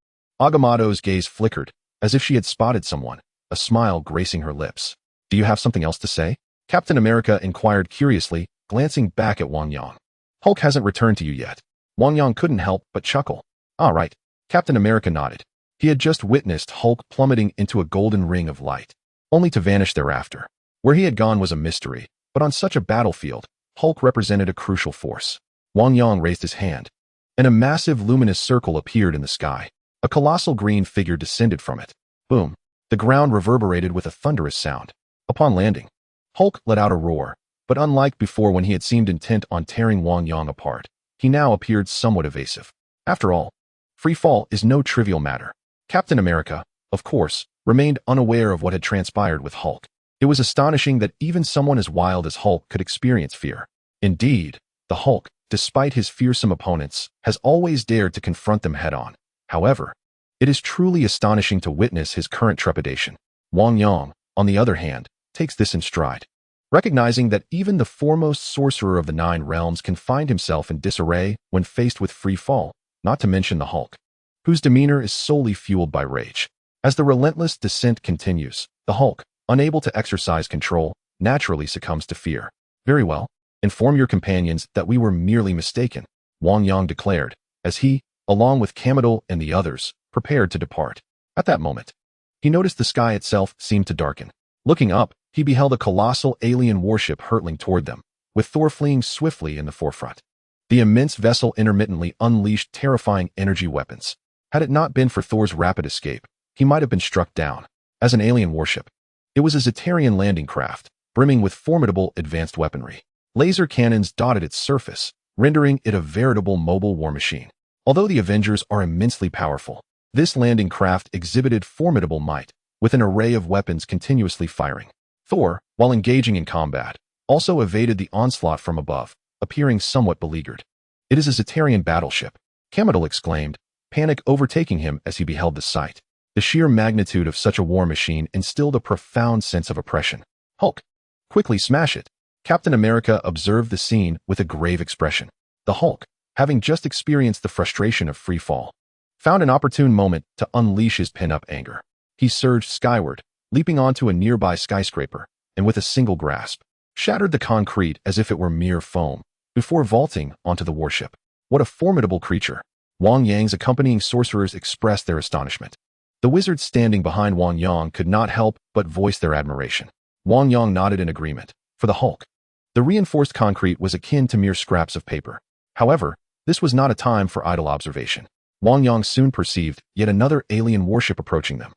Agamotto's gaze flickered, as if she had spotted someone, a smile gracing her lips. Do you have something else to say? Captain America inquired curiously, glancing back at Wang Yang. Hulk hasn't returned to you yet. Wang Yang couldn't help but chuckle. All right. Captain America nodded. He had just witnessed Hulk plummeting into a golden ring of light, only to vanish thereafter. Where he had gone was a mystery, but on such a battlefield, Hulk represented a crucial force. Wang Yang raised his hand, and a massive luminous circle appeared in the sky. A colossal green figure descended from it. Boom. The ground reverberated with a thunderous sound. Upon landing, Hulk let out a roar, but unlike before when he had seemed intent on tearing Wang Yang apart, he now appeared somewhat evasive. After all, free fall is no trivial matter. Captain America, of course, remained unaware of what had transpired with Hulk. It was astonishing that even someone as wild as Hulk could experience fear. Indeed, the Hulk, despite his fearsome opponents, has always dared to confront them head-on. However, it is truly astonishing to witness his current trepidation. Wang Yang, on the other hand, takes this in stride. Recognizing that even the foremost sorcerer of the Nine Realms can find himself in disarray when faced with free fall, not to mention the Hulk, whose demeanor is solely fueled by rage. As the relentless descent continues, the Hulk, unable to exercise control, naturally succumbs to fear. Very well. Inform your companions that we were merely mistaken, Wang Yang declared, as he, along with Kamar-Taj and the others, prepared to depart. At that moment, he noticed the sky itself seemed to darken. Looking up, he beheld a colossal alien warship hurtling toward them, with Thor fleeing swiftly in the forefront. The immense vessel intermittently unleashed terrifying energy weapons. Had it not been for Thor's rapid escape, he might have been struck down. As an alien warship, it was a Zetarian landing craft, brimming with formidable advanced weaponry. Laser cannons dotted its surface, rendering it a veritable mobile war machine. Although the Avengers are immensely powerful, this landing craft exhibited formidable might, with an array of weapons continuously firing. Thor, while engaging in combat, also evaded the onslaught from above, appearing somewhat beleaguered. It is a Zetarian battleship, Kamar-Taj exclaimed, panic overtaking him as he beheld the sight. The sheer magnitude of such a war machine instilled a profound sense of oppression. Hulk, quickly smash it. Captain America observed the scene with a grave expression. The Hulk, having just experienced the frustration of free fall, found an opportune moment to unleash his pent-up anger. He surged skyward, leaping onto a nearby skyscraper, and with a single grasp, shattered the concrete as if it were mere foam, before vaulting onto the warship. What a formidable creature! Wang Yang's accompanying sorcerers expressed their astonishment. The wizards standing behind Wang Yang could not help but voice their admiration. Wang Yang nodded in agreement. For the Hulk, the reinforced concrete was akin to mere scraps of paper. However, this was not a time for idle observation. Wang Yang soon perceived yet another alien warship approaching them.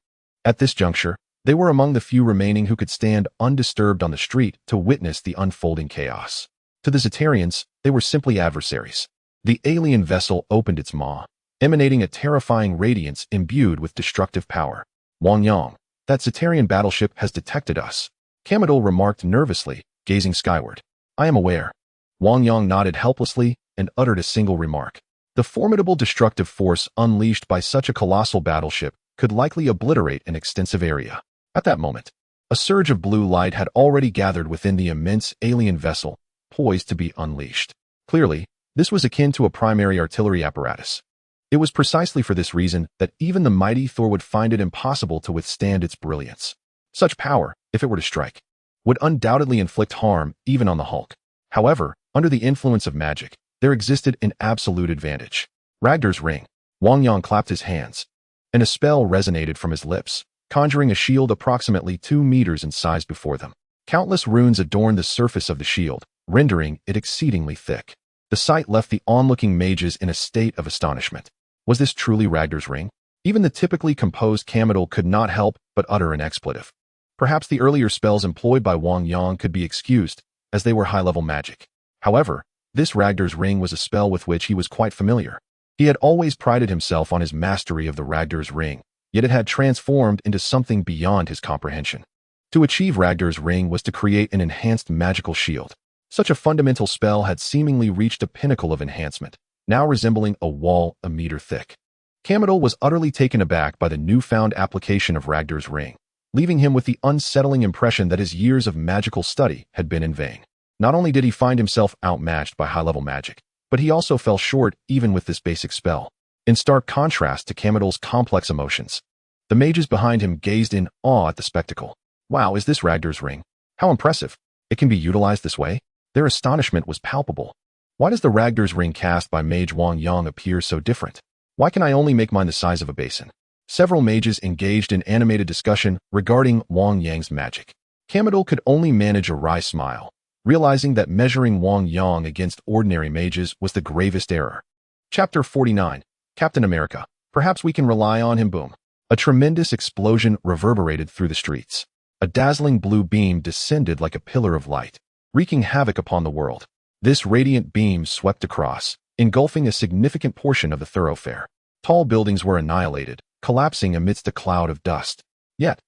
At this juncture, they were among the few remaining who could stand undisturbed on the street to witness the unfolding chaos. To the Zetarians, they were simply adversaries. The alien vessel opened its maw, emanating a terrifying radiance imbued with destructive power. Wang Yang, that Zetarian battleship has detected us, Kamar-Taj remarked nervously, gazing skyward. I am aware. Wang Yang nodded helplessly and uttered a single remark. The formidable destructive force unleashed by such a colossal battleship could likely obliterate an extensive area. At that moment, a surge of blue light had already gathered within the immense alien vessel, poised to be unleashed. Clearly, this was akin to a primary artillery apparatus. It was precisely for this reason that even the mighty Thor would find it impossible to withstand its brilliance. Such power, if it were to strike, would undoubtedly inflict harm even on the Hulk. However, under the influence of magic, there existed an absolute advantage. Ragdar's ring. Wang Yang clapped his hands, and a spell resonated from his lips, conjuring a shield approximately 2 meters in size before them. Countless runes adorned the surface of the shield, rendering it exceedingly thick. The sight left the onlooking mages in a state of astonishment. Was this truly Ragdar's ring? Even the typically composed Kamar-Taj could not help but utter an expletive. Perhaps the earlier spells employed by Wang Yang could be excused, as they were high-level magic. However, this Ragdar's ring was a spell with which he was quite familiar. He had always prided himself on his mastery of the Ragdar's ring, yet it had transformed into something beyond his comprehension. To achieve Ragdar's ring was to create an enhanced magical shield. Such a fundamental spell had seemingly reached a pinnacle of enhancement, now resembling a wall a meter thick. Kamar-Taj was utterly taken aback by the newfound application of Ragdar's ring, leaving him with the unsettling impression that his years of magical study had been in vain. Not only did he find himself outmatched by high-level magic, but he also fell short even with this basic spell. In stark contrast to Kamar-Taj's complex emotions, the mages behind him gazed in awe at the spectacle. Wow, is this Ragdar's ring? How impressive! It can be utilized this way? Their astonishment was palpable. Why does the Ragdar's ring cast by Mage Wang Yang appear so different? Why can I only make mine the size of a basin? Several mages engaged in animated discussion regarding Wang Yang's magic. Kamar-Taj could only manage a wry smile, realizing that measuring Wang Yang against ordinary mages was the gravest error. Chapter 49. Captain America. Perhaps we can rely on him. Boom. A tremendous explosion reverberated through the streets. A dazzling blue beam descended like a pillar of light, wreaking havoc upon the world. This radiant beam swept across, engulfing a significant portion of the thoroughfare. Tall buildings were annihilated, collapsing amidst a cloud of dust. Yet,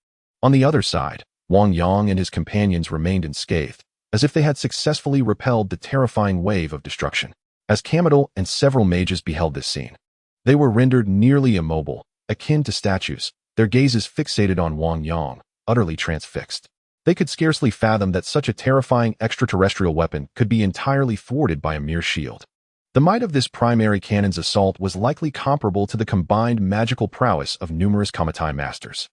on the other side, Wang Yang and his companions remained unscathed, as if they had successfully repelled the terrifying wave of destruction. As Kamar-Taj and several mages beheld this scene, they were rendered nearly immobile, akin to statues, their gazes fixated on Wang Yang, utterly transfixed. They could scarcely fathom that such a terrifying extraterrestrial weapon could be entirely thwarted by a mere shield. The might of this primary cannon's assault was likely comparable to the combined magical prowess of numerous Kamar-Taj masters.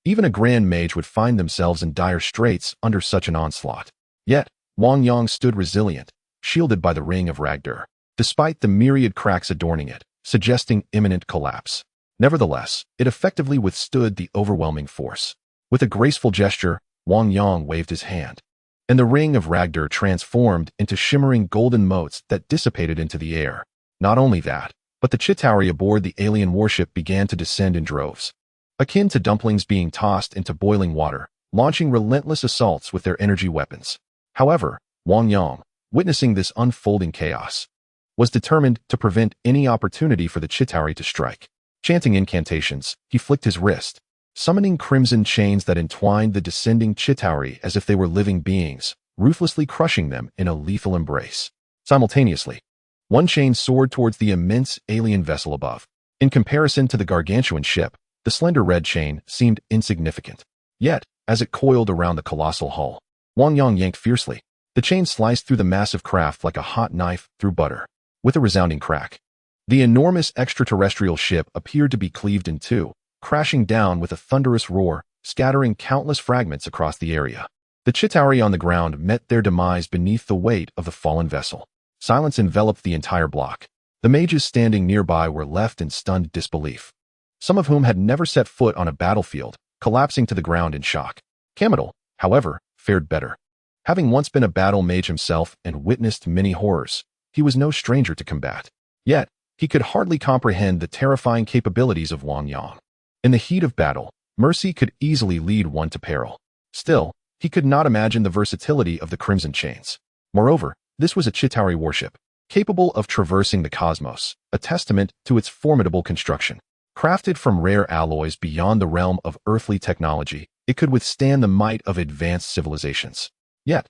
Even a grand mage would find themselves in dire straits under such an onslaught. Yet, Wang Yang stood resilient, shielded by the ring of Ragdar, despite the myriad cracks adorning it, suggesting imminent collapse. Nevertheless, it effectively withstood the overwhelming force. With a graceful gesture, Wang Yang waved his hand, and the ring of Ragdar transformed into shimmering golden motes that dissipated into the air. Not only that, but the Chitauri aboard the alien warship began to descend in droves, akin to dumplings being tossed into boiling water, launching relentless assaults with their energy weapons. However, Wang Yang, witnessing this unfolding chaos, was determined to prevent any opportunity for the Chitauri to strike. Chanting incantations, he flicked his wrist, summoning crimson chains that entwined the descending Chitauri as if they were living beings, ruthlessly crushing them in a lethal embrace. Simultaneously, one chain soared towards the immense alien vessel above. In comparison to the gargantuan ship, the slender red chain seemed insignificant. Yet, as it coiled around the colossal hull, Wang Yang yanked fiercely. The chain sliced through the massive craft like a hot knife through butter. with a resounding crack. The enormous extraterrestrial ship appeared to be cleaved in two, crashing down with a thunderous roar, scattering countless fragments across the area. The Chitauri on the ground met their demise beneath the weight of the fallen vessel. Silence enveloped the entire block. The mages standing nearby were left in stunned disbelief, some of whom had never set foot on a battlefield, collapsing to the ground in shock. Kamar-Taj, however, fared better. Having once been a battle mage himself and witnessed many horrors, he was no stranger to combat. Yet, he could hardly comprehend the terrifying capabilities of Wang Yang. In the heat of battle, mercy could easily lead one to peril. Still, he could not imagine the versatility of the Crimson Chains. Moreover, this was a Chitauri warship, capable of traversing the cosmos, a testament to its formidable construction. Crafted from rare alloys beyond the realm of earthly technology, it could withstand the might of advanced civilizations. Yet,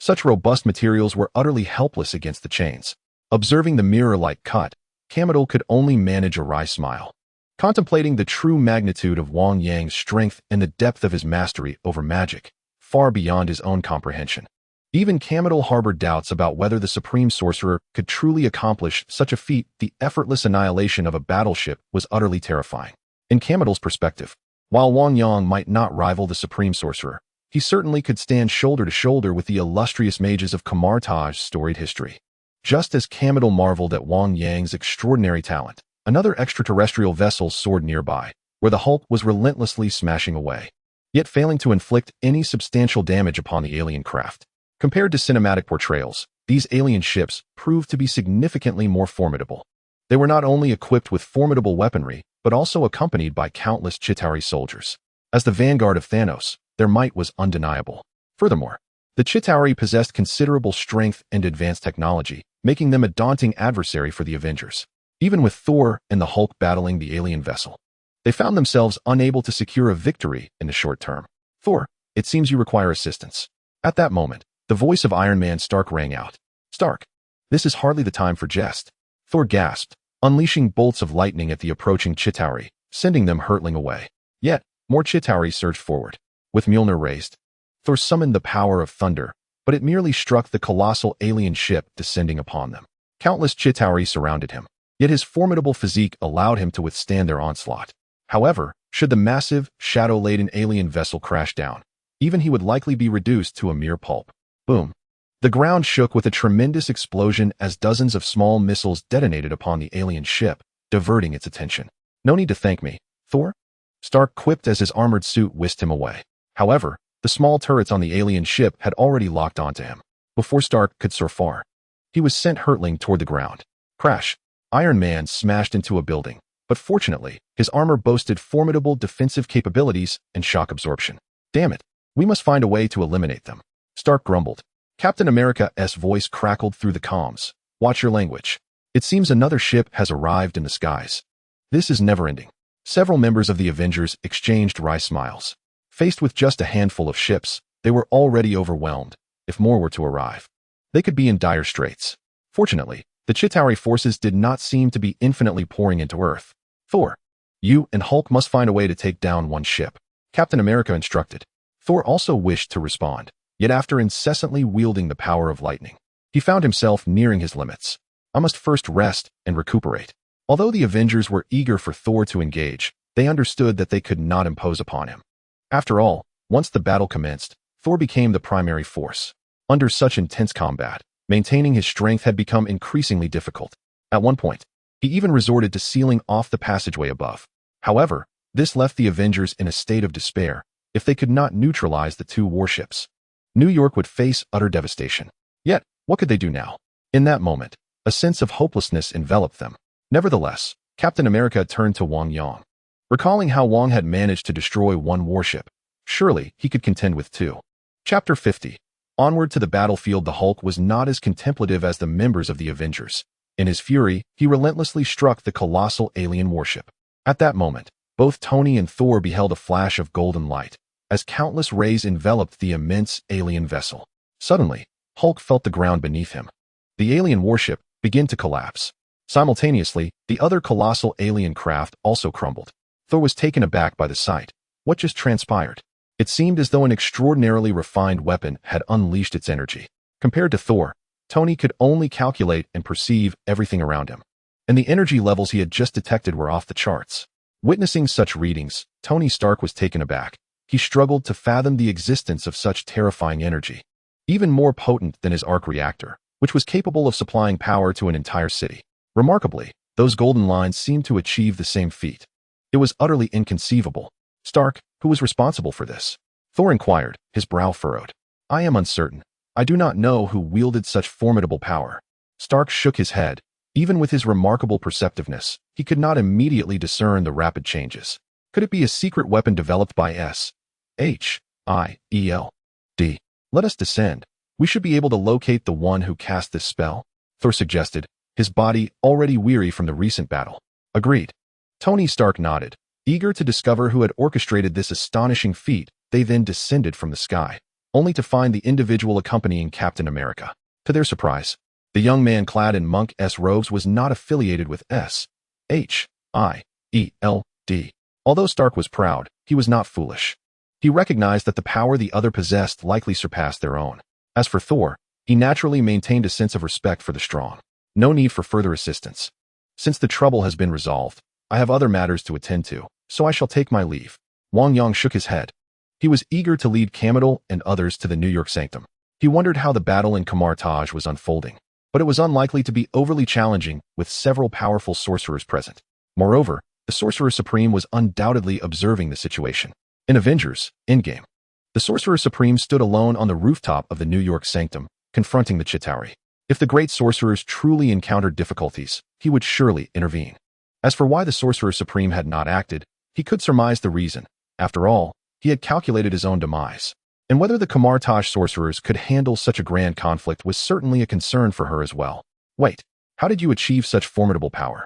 such robust materials were utterly helpless against the chains. Observing the mirror-like cut, Kamar-Taj could only manage a wry smile. Contemplating the true magnitude of Wang Yang's strength and the depth of his mastery over magic, far beyond his own comprehension. Even Kamar-Taj harbored doubts about whether the Supreme Sorcerer could truly accomplish such a feat. The effortless annihilation of a battleship was utterly terrifying. In Kamar-Taj's perspective, while Wang Yang might not rival the Supreme Sorcerer, he certainly could stand shoulder to shoulder with the illustrious mages of Kamar-Taj's storied history. Just as Kamar-Taj marveled at Wang Yang's extraordinary talent, another extraterrestrial vessel soared nearby, where the hulk was relentlessly smashing away, yet failing to inflict any substantial damage upon the alien craft. Compared to cinematic portrayals, these alien ships proved to be significantly more formidable. They were not only equipped with formidable weaponry, but also accompanied by countless Chitauri soldiers. As the vanguard of Thanos, their might was undeniable. Furthermore, the Chitauri possessed considerable strength and advanced technology, making them a daunting adversary for the Avengers. Even with Thor and the Hulk battling the alien vessel, they found themselves unable to secure a victory in the short term. "Thor, it seems you require assistance." At that moment, the voice of Iron Man Stark rang out. "Stark, this is hardly the time for jest." Thor gasped, unleashing bolts of lightning at the approaching Chitauri, sending them hurtling away. Yet, more Chitauri surged forward. With Mjolnir raised, Thor summoned the power of thunder, but it merely struck the colossal alien ship descending upon them. Countless Chitauri surrounded him, yet his formidable physique allowed him to withstand their onslaught. However, should the massive, shadow-laden alien vessel crash down, even he would likely be reduced to a mere pulp. Boom. The ground shook with a tremendous explosion as dozens of small missiles detonated upon the alien ship, diverting its attention. "No need to thank me, Thor," Stark quipped as his armored suit whisked him away. However, the small turrets on the alien ship had already locked onto him. Before Stark could soar far, he was sent hurtling toward the ground. Crash. Iron Man smashed into a building, but fortunately, his armor boasted formidable defensive capabilities and shock absorption. "Damn it, we must find a way to eliminate them," Stark grumbled. Captain America's voice crackled through the comms. "Watch your language. It seems another ship has arrived in the skies." This is never-ending. Several members of the Avengers exchanged wry smiles. Faced with just a handful of ships, they were already overwhelmed. If more were to arrive, they could be in dire straits. Fortunately, the Chitauri forces did not seem to be infinitely pouring into Earth. "Thor, you and Hulk must find a way to take down one ship," Captain America instructed. Thor also wished to respond, yet after incessantly wielding the power of lightning, he found himself nearing his limits. "I must first rest and recuperate." Although the Avengers were eager for Thor to engage, they understood that they could not impose upon him. After all, once the battle commenced, Thor became the primary force. Under such intense combat, maintaining his strength had become increasingly difficult. At one point, he even resorted to sealing off the passageway above. However, this left the Avengers in a state of despair. If they could not neutralize the two warships, New York would face utter devastation. Yet, what could they do now? In that moment, a sense of hopelessness enveloped them. Nevertheless, Captain America turned to Wang Yang. Recalling how Wang had managed to destroy one warship, surely he could contend with two. Chapter 50. Onward to the battlefield. The Hulk was not as contemplative as the members of the Avengers. In his fury, he relentlessly struck the colossal alien warship. At that moment, both Tony and Thor beheld a flash of golden light, as countless rays enveloped the immense alien vessel. Suddenly, Hulk felt the ground beneath him. The alien warship began to collapse. Simultaneously, the other colossal alien craft also crumbled. Thor was taken aback by the sight. What just transpired? It seemed as though an extraordinarily refined weapon had unleashed its energy. Compared to Thor, Tony could only calculate and perceive everything around him, and the energy levels he had just detected were off the charts. Witnessing such readings, Tony Stark was taken aback. He struggled to fathom the existence of such terrifying energy, even more potent than his arc reactor, which was capable of supplying power to an entire city. Remarkably, those golden lines seemed to achieve the same feat. It was utterly inconceivable. Stark, who was responsible for this? Thor inquired, his brow furrowed. I am uncertain. I do not know who wielded such formidable power. Stark shook his head. Even with his remarkable perceptiveness, he could not immediately discern the rapid changes. Could it be a secret weapon developed by S.H.I.E.L.D.? Let us descend. We should be able to locate the one who cast this spell, Thor suggested, his body already weary from the recent battle. Agreed. Tony Stark nodded, eager to discover who had orchestrated this astonishing feat. They then descended from the sky, only to find the individual accompanying Captain America. To their surprise, the young man clad in Monk's robes was not affiliated with S.H.I.E.L.D. Although Stark was proud, he was not foolish. He recognized that the power the other possessed likely surpassed their own. As for Thor, he naturally maintained a sense of respect for the strong. No need for further assistance. Since the trouble has been resolved, I have other matters to attend to, so I shall take my leave. Wang Yang shook his head. He was eager to lead Kamar-Taj and others to the New York Sanctum. He wondered how the battle in Kamar-Taj was unfolding, but it was unlikely to be overly challenging with several powerful sorcerers present. Moreover, the Sorcerer Supreme was undoubtedly observing the situation. In Avengers Endgame, the Sorcerer Supreme stood alone on the rooftop of the New York Sanctum, confronting the Chitauri. If the great sorcerers truly encountered difficulties, he would surely intervene. As for why the Sorcerer Supreme had not acted, he could surmise the reason. After all, he had calculated his own demise. And whether the Kamar-Taj sorcerers could handle such a grand conflict was certainly a concern for her as well. Wait, how did you achieve such formidable power?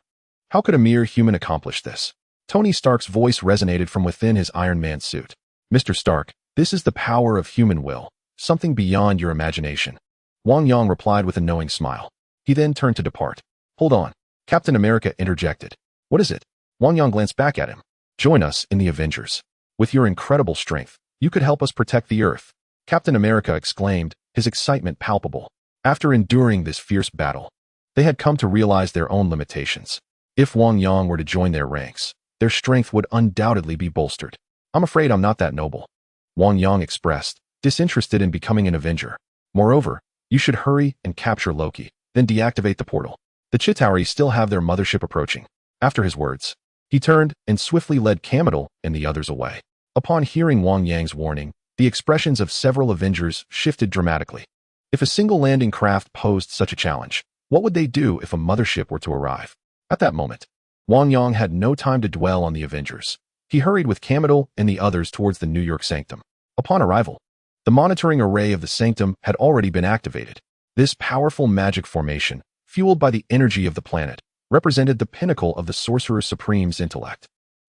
How could a mere human accomplish this? Tony Stark's voice resonated from within his Iron Man suit. Mr. Stark, this is the power of human will, something beyond your imagination. Wang Yang replied with a knowing smile. He then turned to depart. Hold on. Captain America interjected. What is it? Wang Yang glanced back at him. Join us in the Avengers. With your incredible strength, you could help us protect the Earth. Captain America exclaimed, his excitement palpable. After enduring this fierce battle, they had come to realize their own limitations. If Wang Yang were to join their ranks, their strength would undoubtedly be bolstered. I'm afraid I'm not that noble, Wang Yang expressed, disinterested in becoming an Avenger. Moreover, you should hurry and capture Loki, then deactivate the portal. The Chitauri still have their mothership approaching. After his words, he turned and swiftly led Kamar-Taj and the others away. Upon hearing Wang Yang's warning, the expressions of several Avengers shifted dramatically. If a single landing craft posed such a challenge, what would they do if a mothership were to arrive? At that moment, Wang Yang had no time to dwell on the Avengers. He hurried with Kamar-Taj and the others towards the New York Sanctum. Upon arrival, the monitoring array of the Sanctum had already been activated. This powerful magic formation, fueled by the energy of the planet, represented the pinnacle of the Sorcerer Supreme's intellect.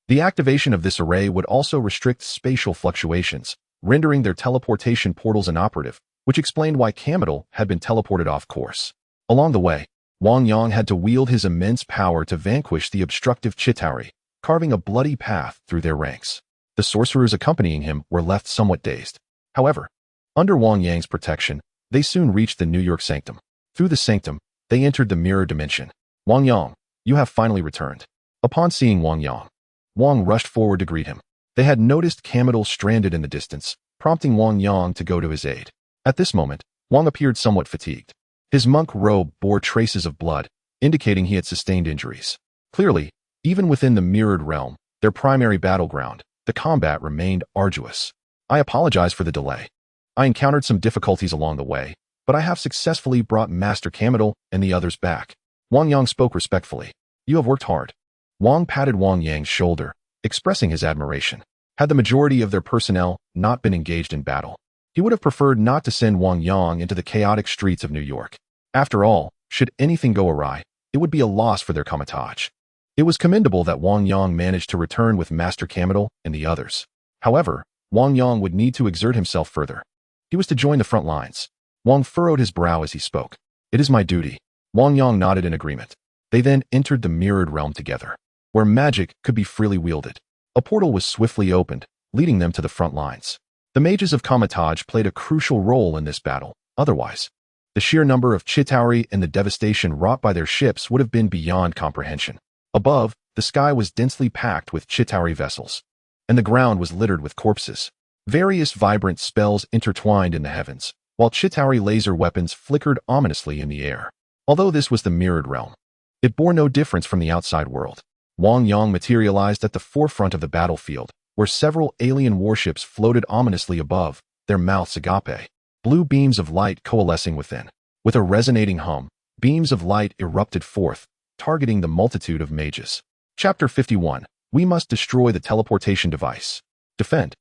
The activation of this array would also restrict spatial fluctuations, rendering their teleportation portals inoperative, which explained why Kamar-Taj had been teleported off course. Along the way, Wang Yang had to wield his immense power to vanquish the obstructive Chitauri, carving a bloody path through their ranks. The sorcerers accompanying him were left somewhat dazed. However, under Wang Yang's protection, they soon reached the New York Sanctum. Through the Sanctum, they entered the mirror dimension. Wang Yang, you have finally returned. Upon seeing Wang Yang, Wang rushed forward to greet him. They had noticed Kamar-Taj stranded in the distance, prompting Wang Yang to go to his aid. At this moment, Wang appeared somewhat fatigued. His monk robe bore traces of blood, indicating he had sustained injuries. Clearly, even within the mirrored realm, their primary battleground, the combat remained arduous. I apologize for the delay. I encountered some difficulties along the way, but I have successfully brought Master Kamar-Taj and the others back. Wang Yang spoke respectfully. You have worked hard. Wang patted Wang Yang's shoulder, expressing his admiration. Had the majority of their personnel not been engaged in battle, he would have preferred not to send Wang Yang into the chaotic streets of New York. After all, should anything go awry, it would be a loss for their Kamar-Taj. It was commendable that Wang Yang managed to return with Master Kamar-Taj and the others. However, Wang Yang would need to exert himself further. He was to join the front lines. Wang furrowed his brow as he spoke. It is my duty. Wang Yang nodded in agreement. They then entered the mirrored realm together, where magic could be freely wielded. A portal was swiftly opened, leading them to the front lines. The mages of Kamar-Taj played a crucial role in this battle. Otherwise, The sheer number of Chitauri and the devastation wrought by their ships would have been beyond comprehension. Above, the sky was densely packed with Chitauri vessels, and the ground was littered with corpses. Various vibrant spells intertwined in the heavens, while Chitauri laser weapons flickered ominously in the air. Although this was the mirrored realm, it bore no difference from the outside world. Wang Yang materialized at the forefront of the battlefield, where several alien warships floated ominously above, their mouths agape. Blue beams of light coalescing within. With a resonating hum, beams of light erupted forth, targeting the multitude of mages. Chapter 51. We must destroy the teleportation device. Defend.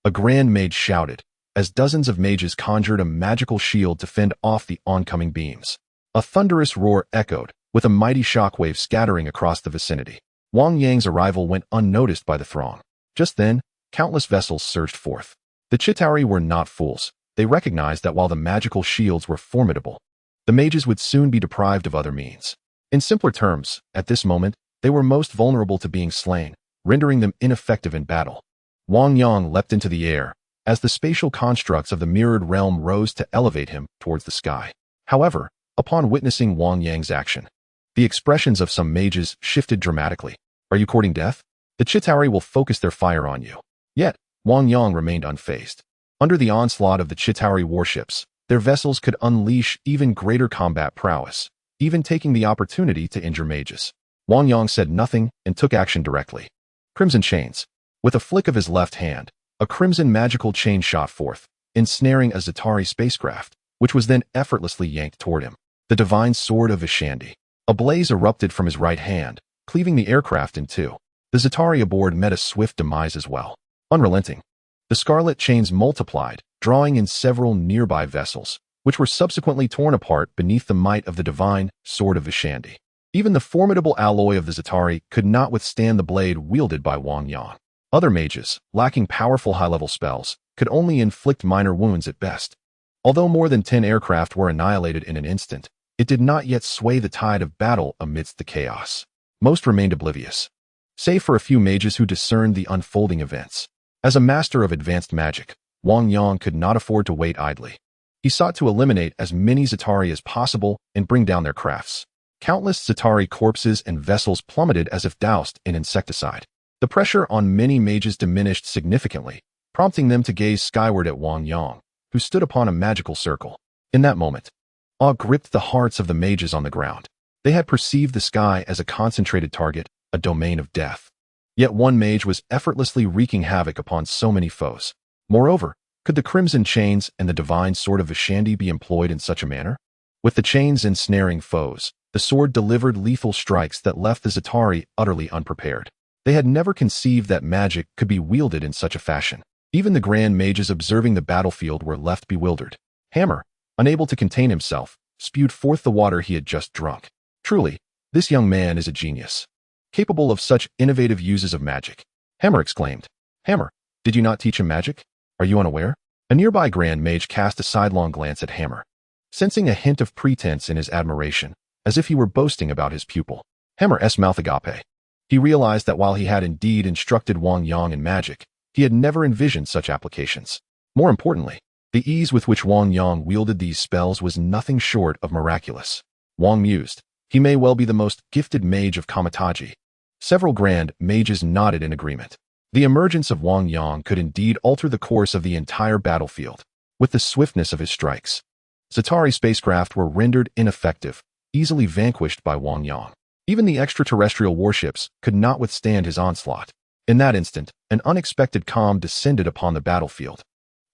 A grand mage shouted, as dozens of mages conjured a magical shield to fend off the oncoming beams. A thunderous roar echoed, with a mighty shockwave scattering across the vicinity. Wang Yang's arrival went unnoticed by the throng. Just then, countless vessels surged forth. The Chitauri were not fools. They recognized that while the magical shields were formidable, the mages would soon be deprived of other means. In simpler terms, at this moment, they were most vulnerable to being slain, rendering them ineffective in battle. Wang Yang leapt into the air, as the spatial constructs of the mirrored realm rose to elevate him towards the sky. However, upon witnessing Wang Yang's action, the expressions of some mages shifted dramatically. Are you courting death? The Chitauri will focus their fire on you. Yet, Wang Yang remained unfazed. Under the onslaught of the Chitauri warships, their vessels could unleash even greater combat prowess, even taking the opportunity to injure mages. Wang Yang said nothing and took action directly. Crimson chains. With a flick of his left hand, a crimson magical chain shot forth, ensnaring a Zatauri spacecraft, which was then effortlessly yanked toward him. The divine sword of Vishandi. A blaze erupted from his right hand, cleaving the aircraft in two. The Zatauri aboard met a swift demise as well. Unrelenting, the scarlet chains multiplied, drawing in several nearby vessels, which were subsequently torn apart beneath the might of the divine sword of Vishandi. Even the formidable alloy of the Zatauri could not withstand the blade wielded by Wang Yang. Other mages, lacking powerful high-level spells, could only inflict minor wounds at best. Although more than 10 aircraft were annihilated in an instant, it did not yet sway the tide of battle amidst the chaos. Most remained oblivious, save for a few mages who discerned the unfolding events. As a master of advanced magic, Wang Yang could not afford to wait idly. He sought to eliminate as many Zatauri as possible and bring down their crafts. Countless Zatauri corpses and vessels plummeted as if doused in insecticide. The pressure on many mages diminished significantly, prompting them to gaze skyward at Wang Yang, who stood upon a magical circle. In that moment, awe gripped the hearts of the mages on the ground. They had perceived the sky as a concentrated target, a domain of death. Yet one mage was effortlessly wreaking havoc upon so many foes. Moreover, could the crimson chains and the divine sword of Vishandi be employed in such a manner? With the chains ensnaring foes, the sword delivered lethal strikes that left the Zatauri utterly unprepared. They had never conceived that magic could be wielded in such a fashion. Even the grand mages observing the battlefield were left bewildered. Hammer, unable to contain himself, spewed forth the water he had just drunk. Truly, this young man is a genius, capable of such innovative uses of magic. Hammer exclaimed. Hammer, did you not teach him magic? Are you unaware? A nearby grand mage cast a sidelong glance at Hammer, sensing a hint of pretense in his admiration, as if he were boasting about his pupil. Hammer's mouth agape. He realized that while he had indeed instructed Wang Yang in magic, he had never envisioned such applications. More importantly, the ease with which Wang Yang wielded these spells was nothing short of miraculous. Wang mused. He may well be the most gifted mage of Kamar-Taj. Several grand mages nodded in agreement. The emergence of Wang Yang could indeed alter the course of the entire battlefield. With the swiftness of his strikes, Zatauri spacecraft were rendered ineffective, easily vanquished by Wang Yang. Even the extraterrestrial warships could not withstand his onslaught. In that instant, an unexpected calm descended upon the battlefield.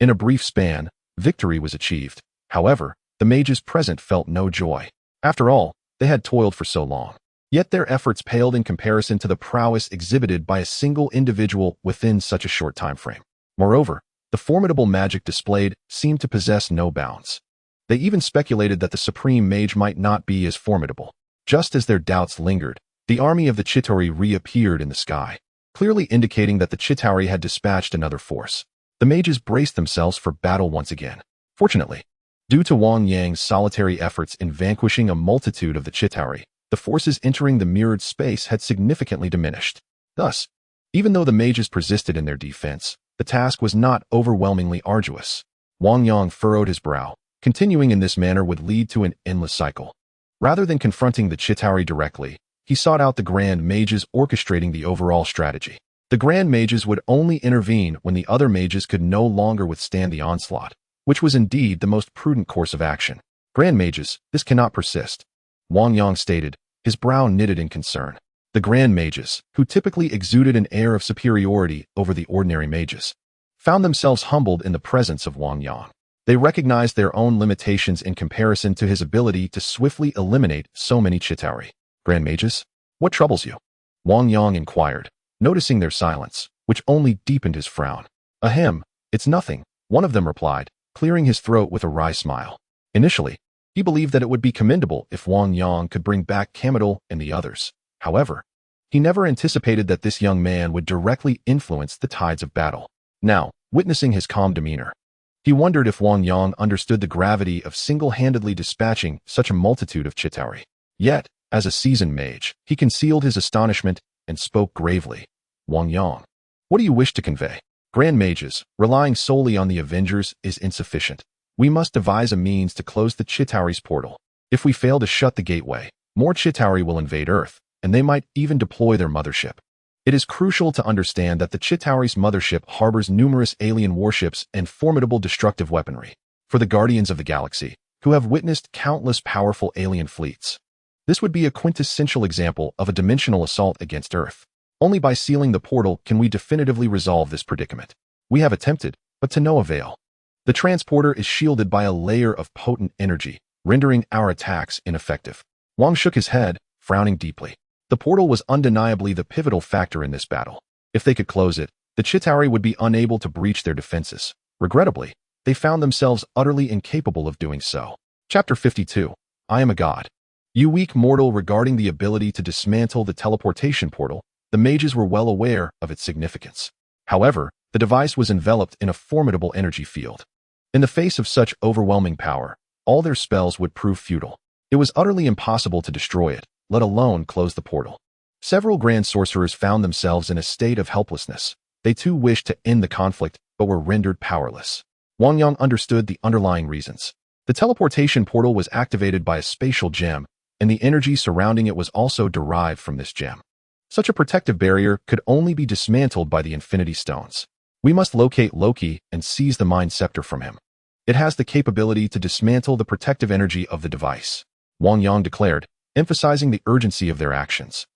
In a brief span, victory was achieved. However, the mages present felt no joy. After all, they had toiled for so long. Yet their efforts paled in comparison to the prowess exhibited by a single individual within such a short time frame. Moreover, the formidable magic displayed seemed to possess no bounds. They even speculated that the Supreme Mage might not be as formidable. Just as their doubts lingered, the army of the Chitauri reappeared in the sky, clearly indicating that the Chitauri had dispatched another force. The mages braced themselves for battle once again. Fortunately, due to Wang Yang's solitary efforts in vanquishing a multitude of the Chitauri, the forces entering the mirrored space had significantly diminished. Thus, even though the mages persisted in their defense, the task was not overwhelmingly arduous. Wang Yang furrowed his brow, Continuing in this manner would lead to an endless cycle. Rather than confronting the Chitauri directly, he sought out the Grand Mages orchestrating the overall strategy. The Grand Mages would only intervene when the other mages could no longer withstand the onslaught, which was indeed the most prudent course of action. Grand Mages, this cannot persist, Wang Yang stated, his brow knitted in concern. The Grand Mages, who typically exuded an air of superiority over the ordinary mages, found themselves humbled in the presence of Wang Yang. They recognized their own limitations in comparison to his ability to swiftly eliminate so many Chitauri. Grand Mages, what troubles you? Wang Yang inquired, noticing their silence, which only deepened his frown. Ahem, it's nothing, one of them replied, clearing his throat with a wry smile. Initially, he believed that it would be commendable if Wang Yang could bring back Kamar-Taj and the others. However, he never anticipated that this young man would directly influence the tides of battle. Now, witnessing his calm demeanor, he wondered if Wang Yang understood the gravity of single-handedly dispatching such a multitude of Chitauri. Yet, as a seasoned mage, he concealed his astonishment and spoke gravely. Wang Yang, what do you wish to convey? Grand Mages, relying solely on the Avengers is insufficient. We must devise a means to close the Chitauri's portal. If we fail to shut the gateway, more Chitauri will invade Earth, and they might even deploy their mothership. It is crucial to understand that the Chitauri's mothership harbors numerous alien warships and formidable destructive weaponry. For the Guardians of the Galaxy, who have witnessed countless powerful alien fleets, this would be a quintessential example of a dimensional assault against Earth. Only by sealing the portal can we definitively resolve this predicament. We have attempted, but to no avail. The transporter is shielded by a layer of potent energy, rendering our attacks ineffective. Wang shook his head, frowning deeply. The portal was undeniably the pivotal factor in this battle. If they could close it, the Chitauri would be unable to breach their defenses. Regrettably, they found themselves utterly incapable of doing so. Chapter 52. I am a god. You weak mortal. Regarding the ability to dismantle the teleportation portal, the mages were well aware of its significance. However, the device was enveloped in a formidable energy field. In the face of such overwhelming power, all their spells would prove futile. It was utterly impossible to destroy it, let alone close the portal. Several grand sorcerers found themselves in a state of helplessness. They too wished to end the conflict, but were rendered powerless. Wang Yang understood the underlying reasons. The teleportation portal was activated by a spatial gem, and the energy surrounding it was also derived from this gem. Such a protective barrier could only be dismantled by the Infinity Stones. We must locate Loki and seize the Mind Scepter from him. It has the capability to dismantle the protective energy of the device, Wang Yang declared, emphasizing the urgency of their actions.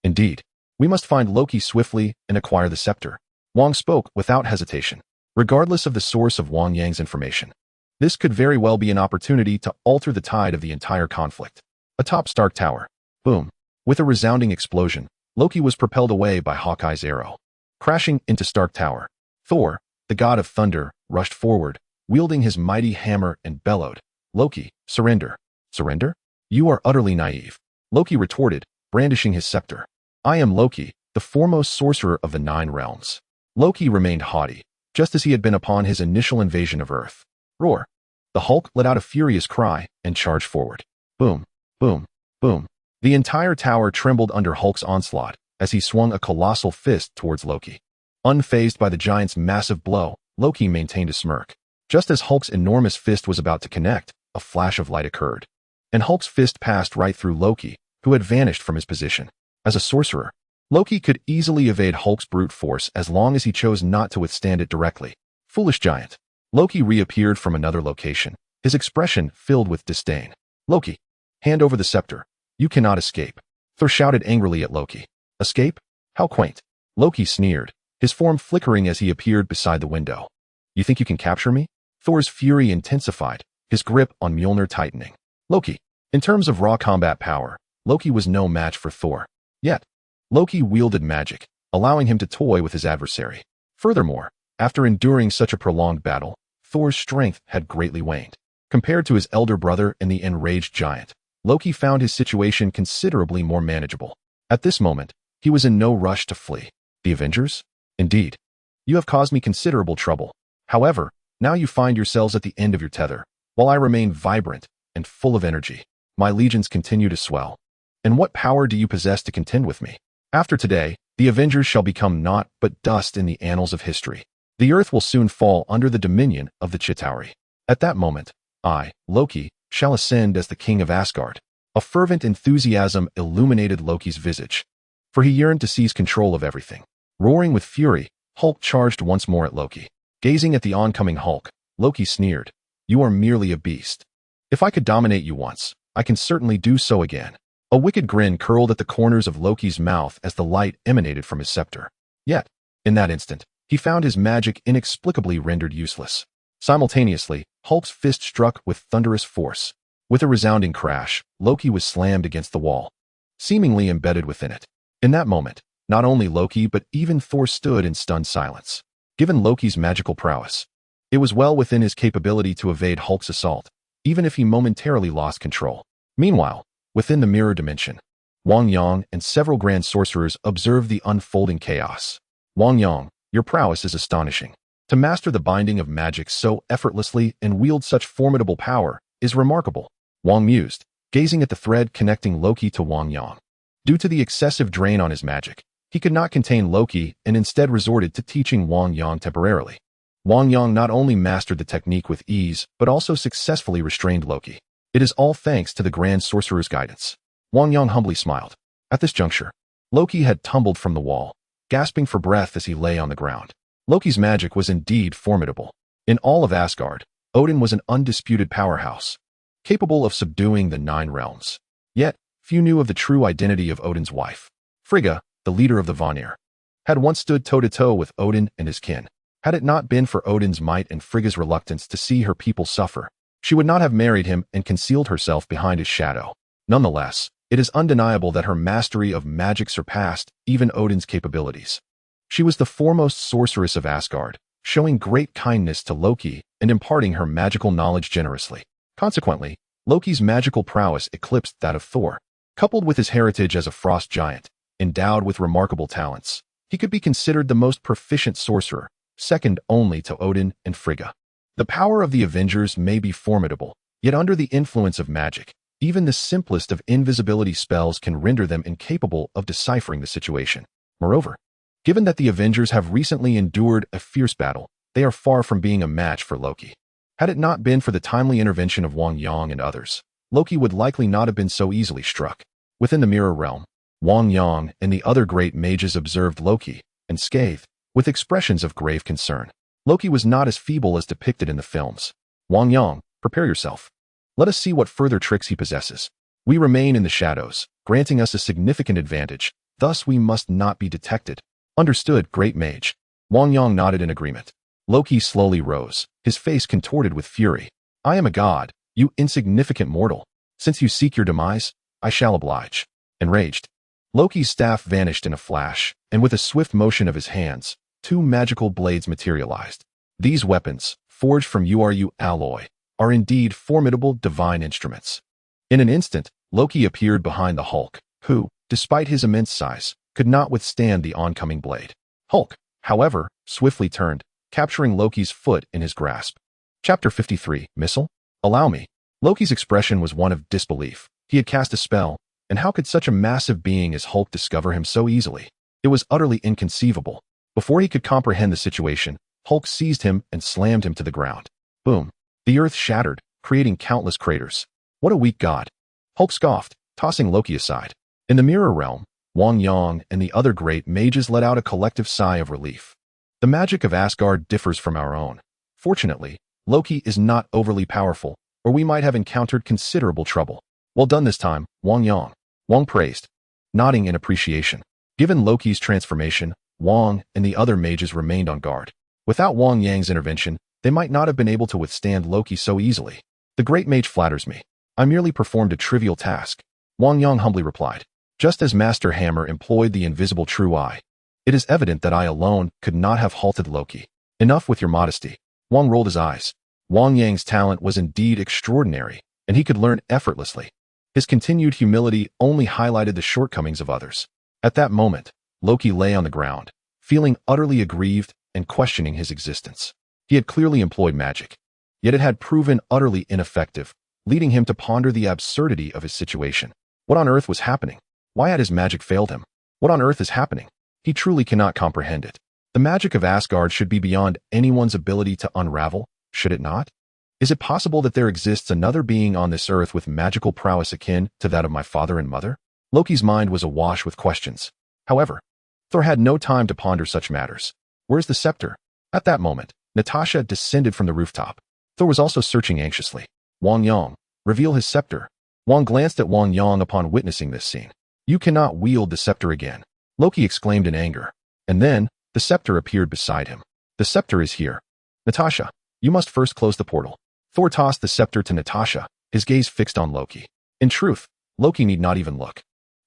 Indeed. We must find Loki swiftly and acquire the scepter. Wang spoke without hesitation, regardless of the source of Wang Yang's information. This could very well be an opportunity to alter the tide of the entire conflict. Atop Stark Tower. Boom. With a resounding explosion, Loki was propelled away by Hawkeye's arrow. Crashing into Stark Tower, Thor, the god of thunder, rushed forward, wielding his mighty hammer and bellowed, "Loki, surrender." "Surrender? You are utterly naive," Loki retorted, brandishing his scepter. "I am Loki, the foremost sorcerer of the 9 realms." Loki remained haughty, just as he had been upon his initial invasion of Earth. Roar. The Hulk let out a furious cry and charged forward. Boom, boom, boom. The entire tower trembled under Hulk's onslaught as he swung a colossal fist towards Loki. Unfazed by the giant's massive blow, Loki maintained a smirk. Just as Hulk's enormous fist was about to connect, a flash of light occurred, and Hulk's fist passed right through Loki, who had vanished from his position. As a sorcerer, Loki could easily evade Hulk's brute force as long as he chose not to withstand it directly. Foolish giant. Loki reappeared from another location, his expression filled with disdain. "Loki, hand over the scepter. You cannot escape." Thor shouted angrily at Loki. "Escape? How quaint." Loki sneered, his form flickering as he appeared beside the window. "You think you can capture me?" Thor's fury intensified, his grip on Mjolnir tightening. Loki. In terms of raw combat power, Loki was no match for Thor. Yet, Loki wielded magic, allowing him to toy with his adversary. Furthermore, after enduring such a prolonged battle, Thor's strength had greatly waned. Compared to his elder brother and the enraged giant, Loki found his situation considerably more manageable. At this moment, he was in no rush to flee. The Avengers? Indeed. You have caused me considerable trouble. However, now you find yourselves at the end of your tether, while I remain vibrant and full of energy. My legions continue to swell. And what power do you possess to contend with me? After today, the Avengers shall become naught but dust in the annals of history. The earth will soon fall under the dominion of the Chitauri. At that moment, I, Loki, shall ascend as the king of Asgard. A fervent enthusiasm illuminated Loki's visage, for he yearned to seize control of everything. Roaring with fury, Hulk charged once more at Loki. Gazing at the oncoming Hulk, Loki sneered, "You are merely a beast. If I could dominate you once, I can certainly do so again." A wicked grin curled at the corners of Loki's mouth as the light emanated from his scepter. Yet, in that instant, he found his magic inexplicably rendered useless. Simultaneously, Hulk's fist struck with thunderous force. With a resounding crash, Loki was slammed against the wall, seemingly embedded within it. In that moment, not only Loki but even Thor stood in stunned silence. Given Loki's magical prowess, it was well within his capability to evade Hulk's assault, even if he momentarily lost control. Meanwhile, within the mirror dimension, Wang Yang and several grand sorcerers observed the unfolding chaos. Wang Yang, your prowess is astonishing. To master the binding of magic so effortlessly and wield such formidable power is remarkable, Wang mused, gazing at the thread connecting Loki to Wang Yang. Due to the excessive drain on his magic, he could not contain Loki and instead resorted to teaching Wang Yang temporarily. Wang Yang not only mastered the technique with ease, but also successfully restrained Loki. It is all thanks to the Grand Sorcerer's guidance. Wang Yang humbly smiled. At this juncture, Loki had tumbled from the wall, gasping for breath as he lay on the ground. Loki's magic was indeed formidable. In all of Asgard, Odin was an undisputed powerhouse, capable of subduing the 9 realms. Yet, few knew of the true identity of Odin's wife. Frigga, the leader of the Vanir, had once stood toe-to-toe with Odin and his kin. Had it not been for Odin's might and Frigga's reluctance to see her people suffer, she would not have married him and concealed herself behind his shadow. Nonetheless, it is undeniable that her mastery of magic surpassed even Odin's capabilities. She was the foremost sorceress of Asgard, showing great kindness to Loki and imparting her magical knowledge generously. Consequently, Loki's magical prowess eclipsed that of Thor. Coupled with his heritage as a frost giant, endowed with remarkable talents, he could be considered the most proficient sorcerer, second only to Odin and Frigga. The power of the Avengers may be formidable, yet under the influence of magic, even the simplest of invisibility spells can render them incapable of deciphering the situation. Moreover, given that the Avengers have recently endured a fierce battle, they are far from being a match for Loki. Had it not been for the timely intervention of Wang Yang and others, Loki would likely not have been so easily struck. Within the mirror realm, Wang Yang and the other great mages observed Loki, and scathed, with expressions of grave concern. Loki was not as feeble as depicted in the films. Wang Yang, prepare yourself. Let us see what further tricks he possesses. We remain in the shadows, granting us a significant advantage, thus we must not be detected. Understood, great mage. Wang Yang nodded in agreement. Loki slowly rose, his face contorted with fury. I am a god, you insignificant mortal. Since you seek your demise, I shall oblige. Enraged, Loki's staff vanished in a flash, and with a swift motion of his hands, 2 magical blades materialized. These weapons, forged from URU alloy, are indeed formidable divine instruments. In an instant, Loki appeared behind the Hulk, who, despite his immense size, could not withstand the oncoming blade. Hulk, however, swiftly turned, capturing Loki's foot in his grasp. Chapter 53, Missile? Allow me. Loki's expression was one of disbelief. He had cast a spell, and how could such a massive being as Hulk discover him so easily? It was utterly inconceivable. Before he could comprehend the situation, Hulk seized him and slammed him to the ground. Boom. The earth shattered, creating countless craters. What a weak god. Hulk scoffed, tossing Loki aside. In the mirror realm, Wang Yang and the other great mages let out a collective sigh of relief. The magic of Asgard differs from our own. Fortunately, Loki is not overly powerful, or we might have encountered considerable trouble. Well done this time, Wang Yang. Wang praised, nodding in appreciation. Given Loki's transformation, Wang and the other mages remained on guard. Without Wang Yang's intervention, they might not have been able to withstand Loki so easily. The great mage flatters me. I merely performed a trivial task, Wang Yang humbly replied. Just as Master Hammer employed the invisible true eye, it is evident that I alone could not have halted Loki. Enough with your modesty. Wang rolled his eyes. Wang Yang's talent was indeed extraordinary, and he could learn effortlessly. His continued humility only highlighted the shortcomings of others. At that moment, Loki lay on the ground, feeling utterly aggrieved and questioning his existence. He had clearly employed magic, yet it had proven utterly ineffective, leading him to ponder the absurdity of his situation. What on earth was happening? Why had his magic failed him? What on earth is happening? He truly cannot comprehend it. The magic of Asgard should be beyond anyone's ability to unravel, should it not? Is it possible that there exists another being on this earth with magical prowess akin to that of my father and mother? Loki's mind was awash with questions. However, Thor had no time to ponder such matters. Where's the scepter? At that moment, Natasha descended from the rooftop. Thor was also searching anxiously. Wang Yang, reveal his scepter. Wang glanced at Wang Yang upon witnessing this scene. You cannot wield the scepter again, Loki exclaimed in anger. And then, the scepter appeared beside him. The scepter is here. Natasha, you must first close the portal. Thor tossed the scepter to Natasha, his gaze fixed on Loki. In truth, Loki need not even look.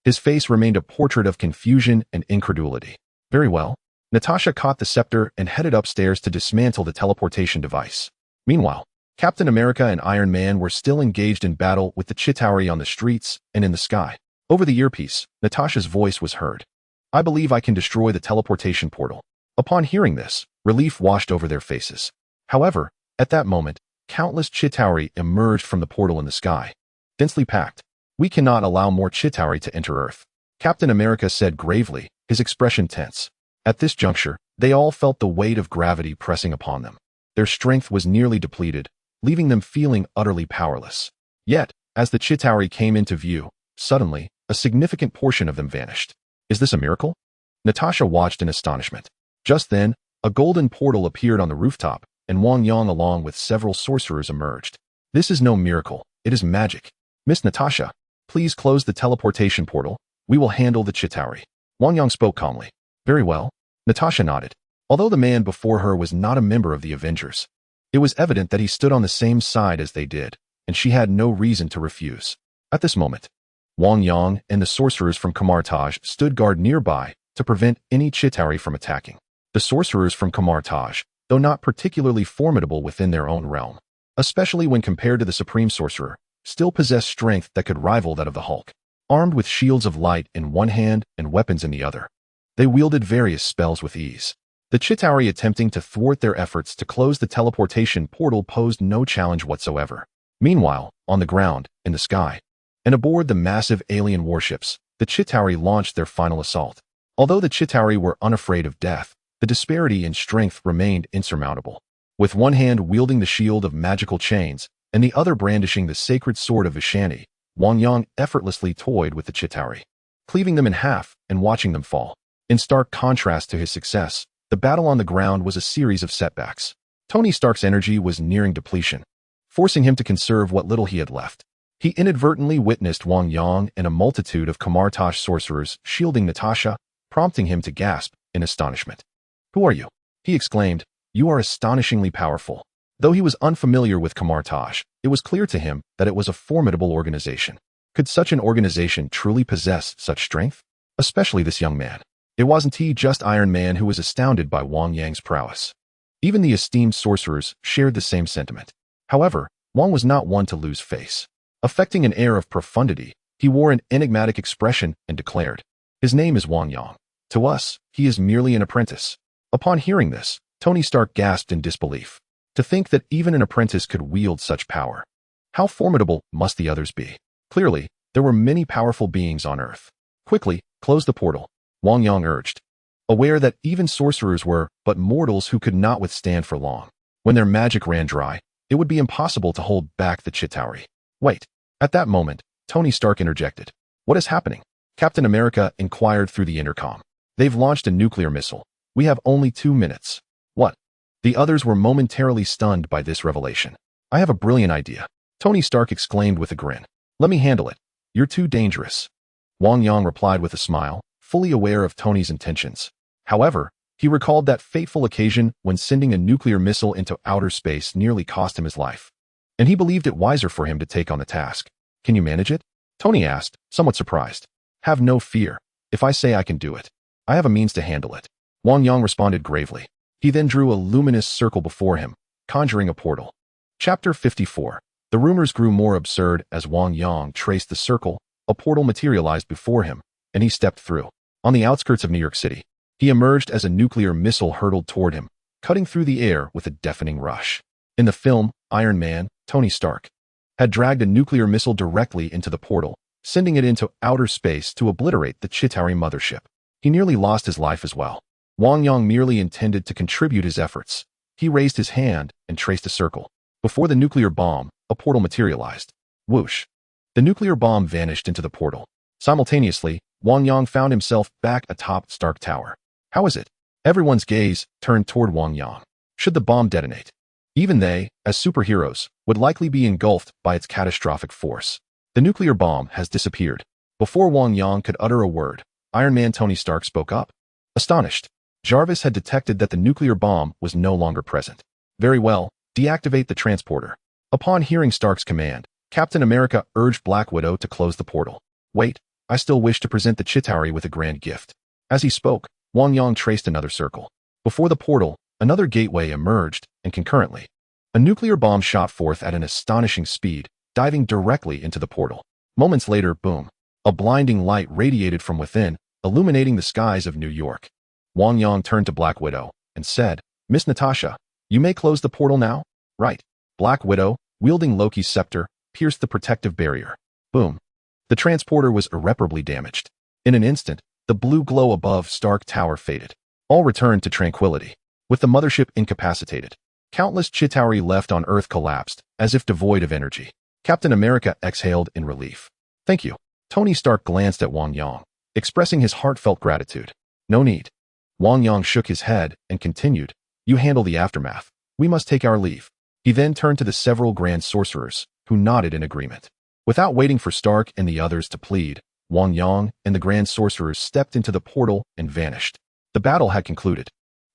His face remained a portrait of confusion and incredulity. Very well. Natasha caught the scepter and headed upstairs to dismantle the teleportation device. Meanwhile, Captain America and Iron Man were still engaged in battle with the Chitauri on the streets and in the sky. Over the earpiece, Natasha's voice was heard. I believe I can destroy the teleportation portal. Upon hearing this, relief washed over their faces. However, at that moment, countless Chitauri emerged from the portal in the sky. Densely packed. We cannot allow more Chitauri to enter Earth, Captain America said gravely, his expression tense. At this juncture, they all felt the weight of gravity pressing upon them. Their strength was nearly depleted, leaving them feeling utterly powerless. Yet, as the Chitauri came into view, suddenly, a significant portion of them vanished. Is this a miracle? Natasha watched in astonishment. Just then, a golden portal appeared on the rooftop, and Wang Yang along with several sorcerers emerged. This is no miracle, it is magic. Miss Natasha, please close the teleportation portal. We will handle the Chitauri. Wang Yang spoke calmly. Very well. Natasha nodded. Although the man before her was not a member of the Avengers, it was evident that he stood on the same side as they did, and she had no reason to refuse. At this moment, Wang Yang and the sorcerers from Kamar-Taj stood guard nearby to prevent any Chitauri from attacking. The sorcerers from Kamar-Taj, though not particularly formidable within their own realm, especially when compared to the Supreme Sorcerer, still possessed strength that could rival that of the Hulk. Armed with shields of light in one hand and weapons in the other, they wielded various spells with ease. The Chitauri attempting to thwart their efforts to close the teleportation portal posed no challenge whatsoever. Meanwhile, on the ground, in the sky, and aboard the massive alien warships, the Chitauri launched their final assault. Although the Chitauri were unafraid of death, the disparity in strength remained insurmountable. With one hand wielding the shield of magical chains, and the other brandishing the sacred sword of Vishani, Wang Yang effortlessly toyed with the Chitauri, cleaving them in half and watching them fall. In stark contrast to his success, the battle on the ground was a series of setbacks. Tony Stark's energy was nearing depletion, forcing him to conserve what little he had left. He inadvertently witnessed Wang Yang and a multitude of Kamar-Taj sorcerers shielding Natasha, prompting him to gasp in astonishment. Who are you? He exclaimed. You are astonishingly powerful. Though he was unfamiliar with Kamar-Taj, it was clear to him that it was a formidable organization. Could such an organization truly possess such strength? Especially this young man. It wasn't he just Iron Man who was astounded by Wang Yang's prowess. Even the esteemed sorcerers shared the same sentiment. However, Wang was not one to lose face. Affecting an air of profundity, he wore an enigmatic expression and declared, His name is Wang Yang. To us, he is merely an apprentice. Upon hearing this, Tony Stark gasped in disbelief. To think that even an apprentice could wield such power. How formidable must the others be? Clearly, there were many powerful beings on Earth. Quickly, close the portal, Wang Yang urged, aware that even sorcerers were but mortals who could not withstand for long. When their magic ran dry, it would be impossible to hold back the Chitauri. Wait. At that moment, Tony Stark interjected. What is happening? Captain America inquired through the intercom. They've launched a nuclear missile. We have only 2 minutes. What? The others were momentarily stunned by this revelation. I have a brilliant idea, Tony Stark exclaimed with a grin. Let me handle it. You're too dangerous. Wang Yang replied with a smile, fully aware of Tony's intentions. However, he recalled that fateful occasion when sending a nuclear missile into outer space nearly cost him his life. And he believed it wiser for him to take on the task. Can you manage it? Tony asked, somewhat surprised. Have no fear. If I say I can do it, I have a means to handle it. Wang Yang responded gravely. He then drew a luminous circle before him, conjuring a portal. Chapter 54. The rumors grew more absurd as Wang Yang traced the circle, a portal materialized before him, and he stepped through. On the outskirts of New York City, he emerged as a nuclear missile hurtled toward him, cutting through the air with a deafening rush. In the film, Iron Man, Tony Stark, had dragged a nuclear missile directly into the portal, sending it into outer space to obliterate the Chitauri mothership. He nearly lost his life as well. Wang Yang merely intended to contribute his efforts. He raised his hand and traced a circle. Before the nuclear bomb, a portal materialized. Whoosh. The nuclear bomb vanished into the portal. Simultaneously, Wang Yang found himself back atop Stark Tower. How is it? Everyone's gaze turned toward Wang Yang. Should the bomb detonate? Even they, as superheroes, would likely be engulfed by its catastrophic force. The nuclear bomb has disappeared. Before Wang Yang could utter a word, Iron Man Tony Stark spoke up. Astonished, Jarvis had detected that the nuclear bomb was no longer present. Very well, deactivate the transporter. Upon hearing Stark's command, Captain America urged Black Widow to close the portal. Wait, I still wish to present the Chitauri with a grand gift. As he spoke, Wang Yang traced another circle. Before the portal, another gateway emerged, and concurrently, a nuclear bomb shot forth at an astonishing speed, diving directly into the portal. Moments later, boom, a blinding light radiated from within, illuminating the skies of New York. Wang Yang turned to Black Widow and said, Miss Natasha, you may close the portal now? Right. Black Widow, wielding Loki's scepter, pierced the protective barrier. Boom. The transporter was irreparably damaged. In an instant, the blue glow above Stark Tower faded. All returned to tranquility. With the mothership incapacitated, countless Chitauri left on Earth collapsed, as if devoid of energy. Captain America exhaled in relief. Thank you. Tony Stark glanced at Wang Yang, expressing his heartfelt gratitude. No need. Wang Yang shook his head and continued, You handle the aftermath. We must take our leave. He then turned to the several Grand Sorcerers, who nodded in agreement. Without waiting for Stark and the others to plead, Wang Yang and the Grand Sorcerers stepped into the portal and vanished. The battle had concluded.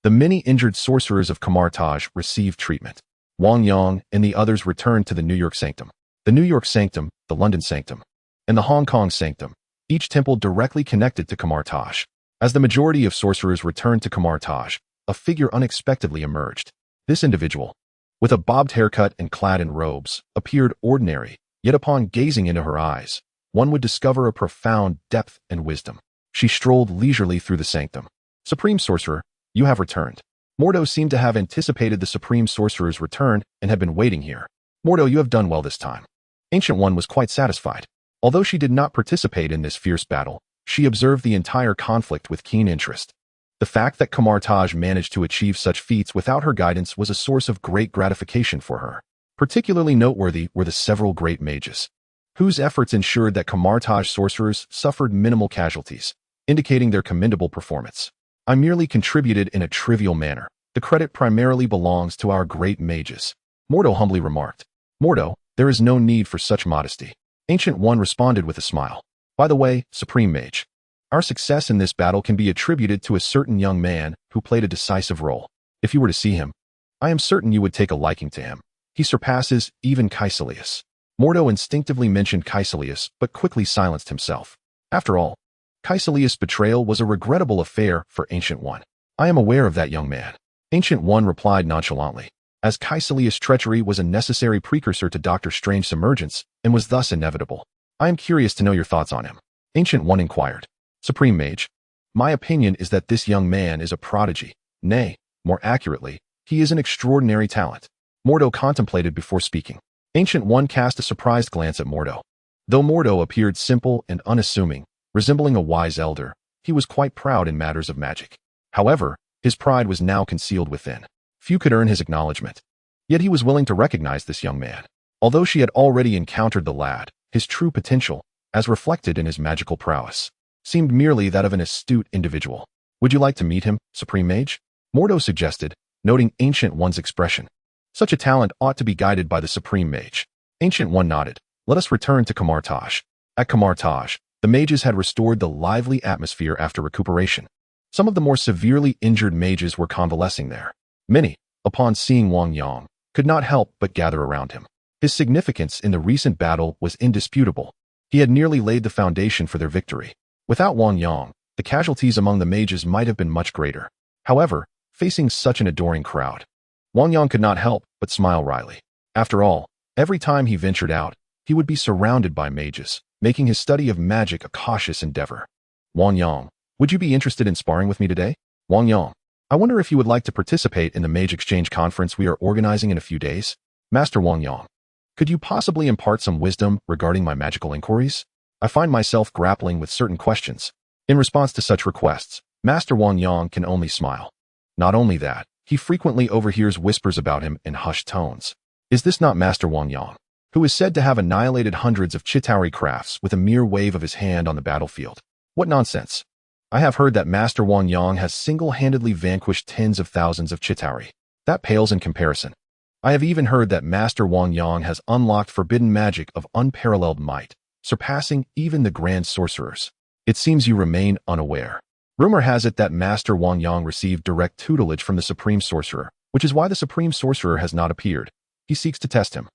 The many injured sorcerers of Kamar-Taj received treatment. Wang Yang and the others returned to the New York Sanctum. The New York Sanctum, the London Sanctum, and the Hong Kong Sanctum, each temple directly connected to Kamar-Taj. As the majority of sorcerers returned to Kamar-Taj, a figure unexpectedly emerged. This individual, with a bobbed haircut and clad in robes, appeared ordinary, yet upon gazing into her eyes, one would discover a profound depth and wisdom. She strolled leisurely through the sanctum. Supreme Sorcerer, you have returned. Mordo seemed to have anticipated the Supreme Sorcerer's return and had been waiting here. Mordo, you have done well this time. Ancient One was quite satisfied. Although she did not participate in this fierce battle, she observed the entire conflict with keen interest. The fact that Kamar-Taj managed to achieve such feats without her guidance was a source of great gratification for her. Particularly noteworthy were the several great mages, whose efforts ensured that Kamar-Taj sorcerers suffered minimal casualties, indicating their commendable performance. I merely contributed in a trivial manner. The credit primarily belongs to our great mages. Mordo humbly remarked. Mordo, there is no need for such modesty. Ancient One responded with a smile. By the way, Supreme Mage, our success in this battle can be attributed to a certain young man who played a decisive role. If you were to see him, I am certain you would take a liking to him. He surpasses even Caecilius. Mordo instinctively mentioned Caecilius, but quickly silenced himself. After all, Caecilius' betrayal was a regrettable affair for Ancient One. I am aware of that young man. Ancient One replied nonchalantly, as Caecilius' treachery was a necessary precursor to Doctor Strange's emergence and was thus inevitable. I am curious to know your thoughts on him. Ancient One inquired. Supreme Mage, my opinion is that this young man is a prodigy. Nay, more accurately, he is an extraordinary talent. Mordo contemplated before speaking. Ancient One cast a surprised glance at Mordo. Though Mordo appeared simple and unassuming, resembling a wise elder, he was quite proud in matters of magic. However, his pride was now concealed within. Few could earn his acknowledgement. Yet he was willing to recognize this young man. Although she had already encountered the lad, his true potential, as reflected in his magical prowess, seemed merely that of an astute individual. Would you like to meet him, Supreme Mage? Mordo suggested, noting Ancient One's expression. Such a talent ought to be guided by the Supreme Mage. Ancient One nodded. Let us return to Kamar-Taj. At Kamar-Taj, the mages had restored the lively atmosphere after recuperation. Some of the more severely injured mages were convalescing there. Many, upon seeing Wang Yang, could not help but gather around him. His significance in the recent battle was indisputable. He had nearly laid the foundation for their victory. Without Wang Yang, the casualties among the mages might have been much greater. However, facing such an adoring crowd, Wang Yang could not help but smile wryly. After all, every time he ventured out, he would be surrounded by mages, making his study of magic a cautious endeavor. Wang Yang, would you be interested in sparring with me today? Wang Yang, I wonder if you would like to participate in the Mage Exchange Conference we are organizing in a few days? Master Wang Yang, could you possibly impart some wisdom regarding my magical inquiries? I find myself grappling with certain questions. In response to such requests, Master Wang Yang can only smile. Not only that, he frequently overhears whispers about him in hushed tones. Is this not Master Wang Yang, who is said to have annihilated hundreds of Chitauri crafts with a mere wave of his hand on the battlefield? What nonsense! I have heard that Master Wang Yang has single-handedly vanquished tens of thousands of Chitauri. That pales in comparison. I have even heard that Master Wang Yang has unlocked forbidden magic of unparalleled might, surpassing even the grand sorcerers. It seems you remain unaware. Rumor has it that Master Wang Yang received direct tutelage from the Supreme Sorcerer, which is why the Supreme Sorcerer has not appeared. He seeks to test him.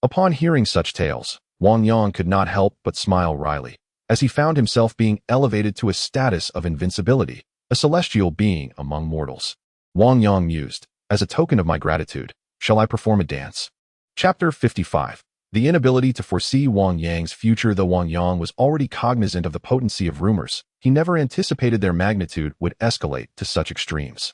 Upon hearing such tales, Wang Yang could not help but smile wryly, as he found himself being elevated to a status of invincibility, a celestial being among mortals. Wang Yang mused, as a token of my gratitude, shall I perform a dance? Chapter 55. The inability to foresee Wang Yang's future. Though Wang Yang was already cognizant of the potency of rumors, he never anticipated their magnitude would escalate to such extremes.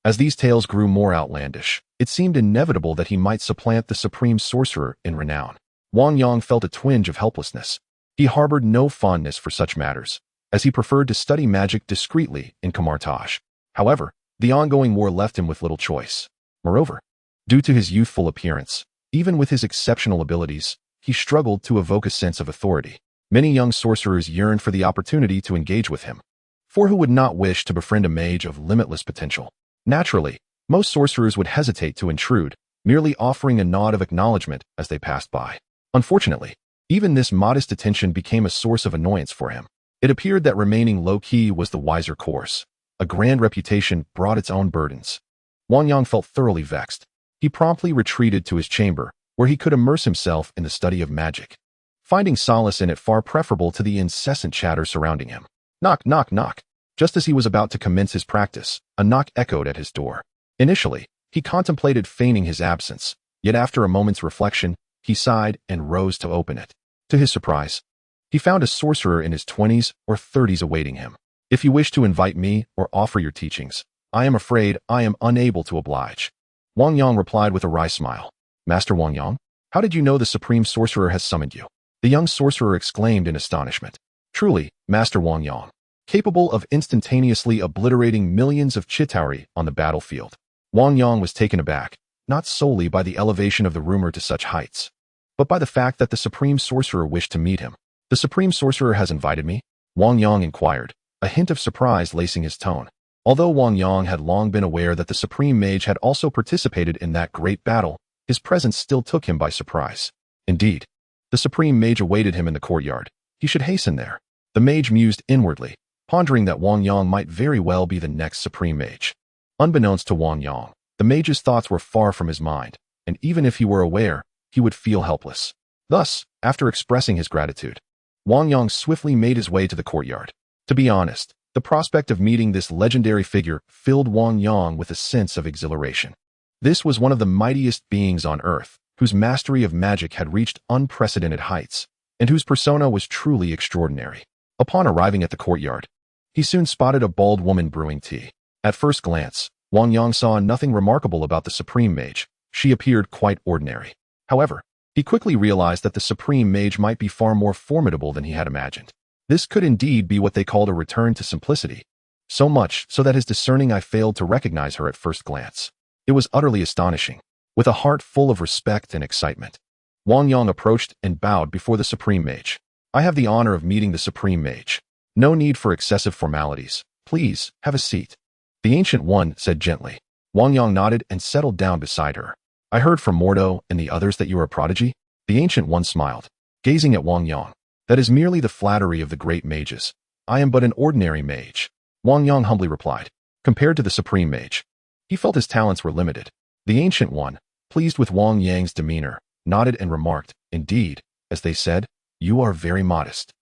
As these tales grew more outlandish, it seemed inevitable that he might supplant the Supreme Sorcerer in renown. Wang Yang felt a twinge of helplessness. He harbored no fondness for such matters, as he preferred to study magic discreetly in Kamar-Taj. However, the ongoing war left him with little choice. Moreover, due to his youthful appearance, even with his exceptional abilities, he struggled to evoke a sense of authority. Many young sorcerers yearned for the opportunity to engage with him. For who would not wish to befriend a mage of limitless potential? Naturally, most sorcerers would hesitate to intrude, merely offering a nod of acknowledgement as they passed by. Unfortunately, even this modest attention became a source of annoyance for him. It appeared that remaining low-key was the wiser course. A grand reputation brought its own burdens. Wang Yang felt thoroughly vexed. He promptly retreated to his chamber, where he could immerse himself in the study of magic, finding solace in it far preferable to the incessant chatter surrounding him. Knock, knock, knock. Just as he was about to commence his practice, a knock echoed at his door. Initially, he contemplated feigning his absence, yet after a moment's reflection, he sighed and rose to open it. To his surprise, he found a sorcerer in his 20s or 30s awaiting him. If you wish to invite me or offer your teachings, I am afraid I am unable to oblige. Wang Yang replied with a wry smile. Master Wang Yang, how did you know the Supreme Sorcerer has summoned you? The young sorcerer exclaimed in astonishment. Truly, Master Wang Yang, capable of instantaneously obliterating millions of Chitauri on the battlefield. Wang Yang was taken aback, not solely by the elevation of the rumor to such heights, but by the fact that the Supreme Sorcerer wished to meet him. The Supreme Sorcerer has invited me? Wang Yang inquired, a hint of surprise lacing his tone. Although Wang Yang had long been aware that the Supreme Mage had also participated in that great battle, his presence still took him by surprise. Indeed, the Supreme Mage awaited him in the courtyard. He should hasten there. The mage mused inwardly, pondering that Wang Yang might very well be the next Supreme Mage. Unbeknownst to Wang Yang, the mage's thoughts were far from his mind, and even if he were aware, he would feel helpless. Thus, after expressing his gratitude, Wang Yang swiftly made his way to the courtyard. To be honest, the prospect of meeting this legendary figure filled Wang Yang with a sense of exhilaration. This was one of the mightiest beings on earth, whose mastery of magic had reached unprecedented heights, and whose persona was truly extraordinary. Upon arriving at the courtyard, he soon spotted a bald woman brewing tea. At first glance, Wang Yang saw nothing remarkable about the Supreme Mage. She appeared quite ordinary. However, he quickly realized that the Supreme Mage might be far more formidable than he had imagined. This could indeed be what they called a return to simplicity. So much so that his discerning eye failed to recognize her at first glance. It was utterly astonishing. With a heart full of respect and excitement, Wang Yang approached and bowed before the Supreme Mage. I have the honor of meeting the Supreme Mage. No need for excessive formalities. Please, have a seat. The Ancient One said gently. Wang Yang nodded and settled down beside her. I heard from Mordo and the others that you are a prodigy. The Ancient One smiled, gazing at Wang Yang. That is merely the flattery of the great mages. I am but an ordinary mage. Wang Yang humbly replied. Compared to the Supreme Mage, he felt his talents were limited. The Ancient One, pleased with Wang Yang's demeanor, nodded and remarked, indeed, as they said, you are very modest.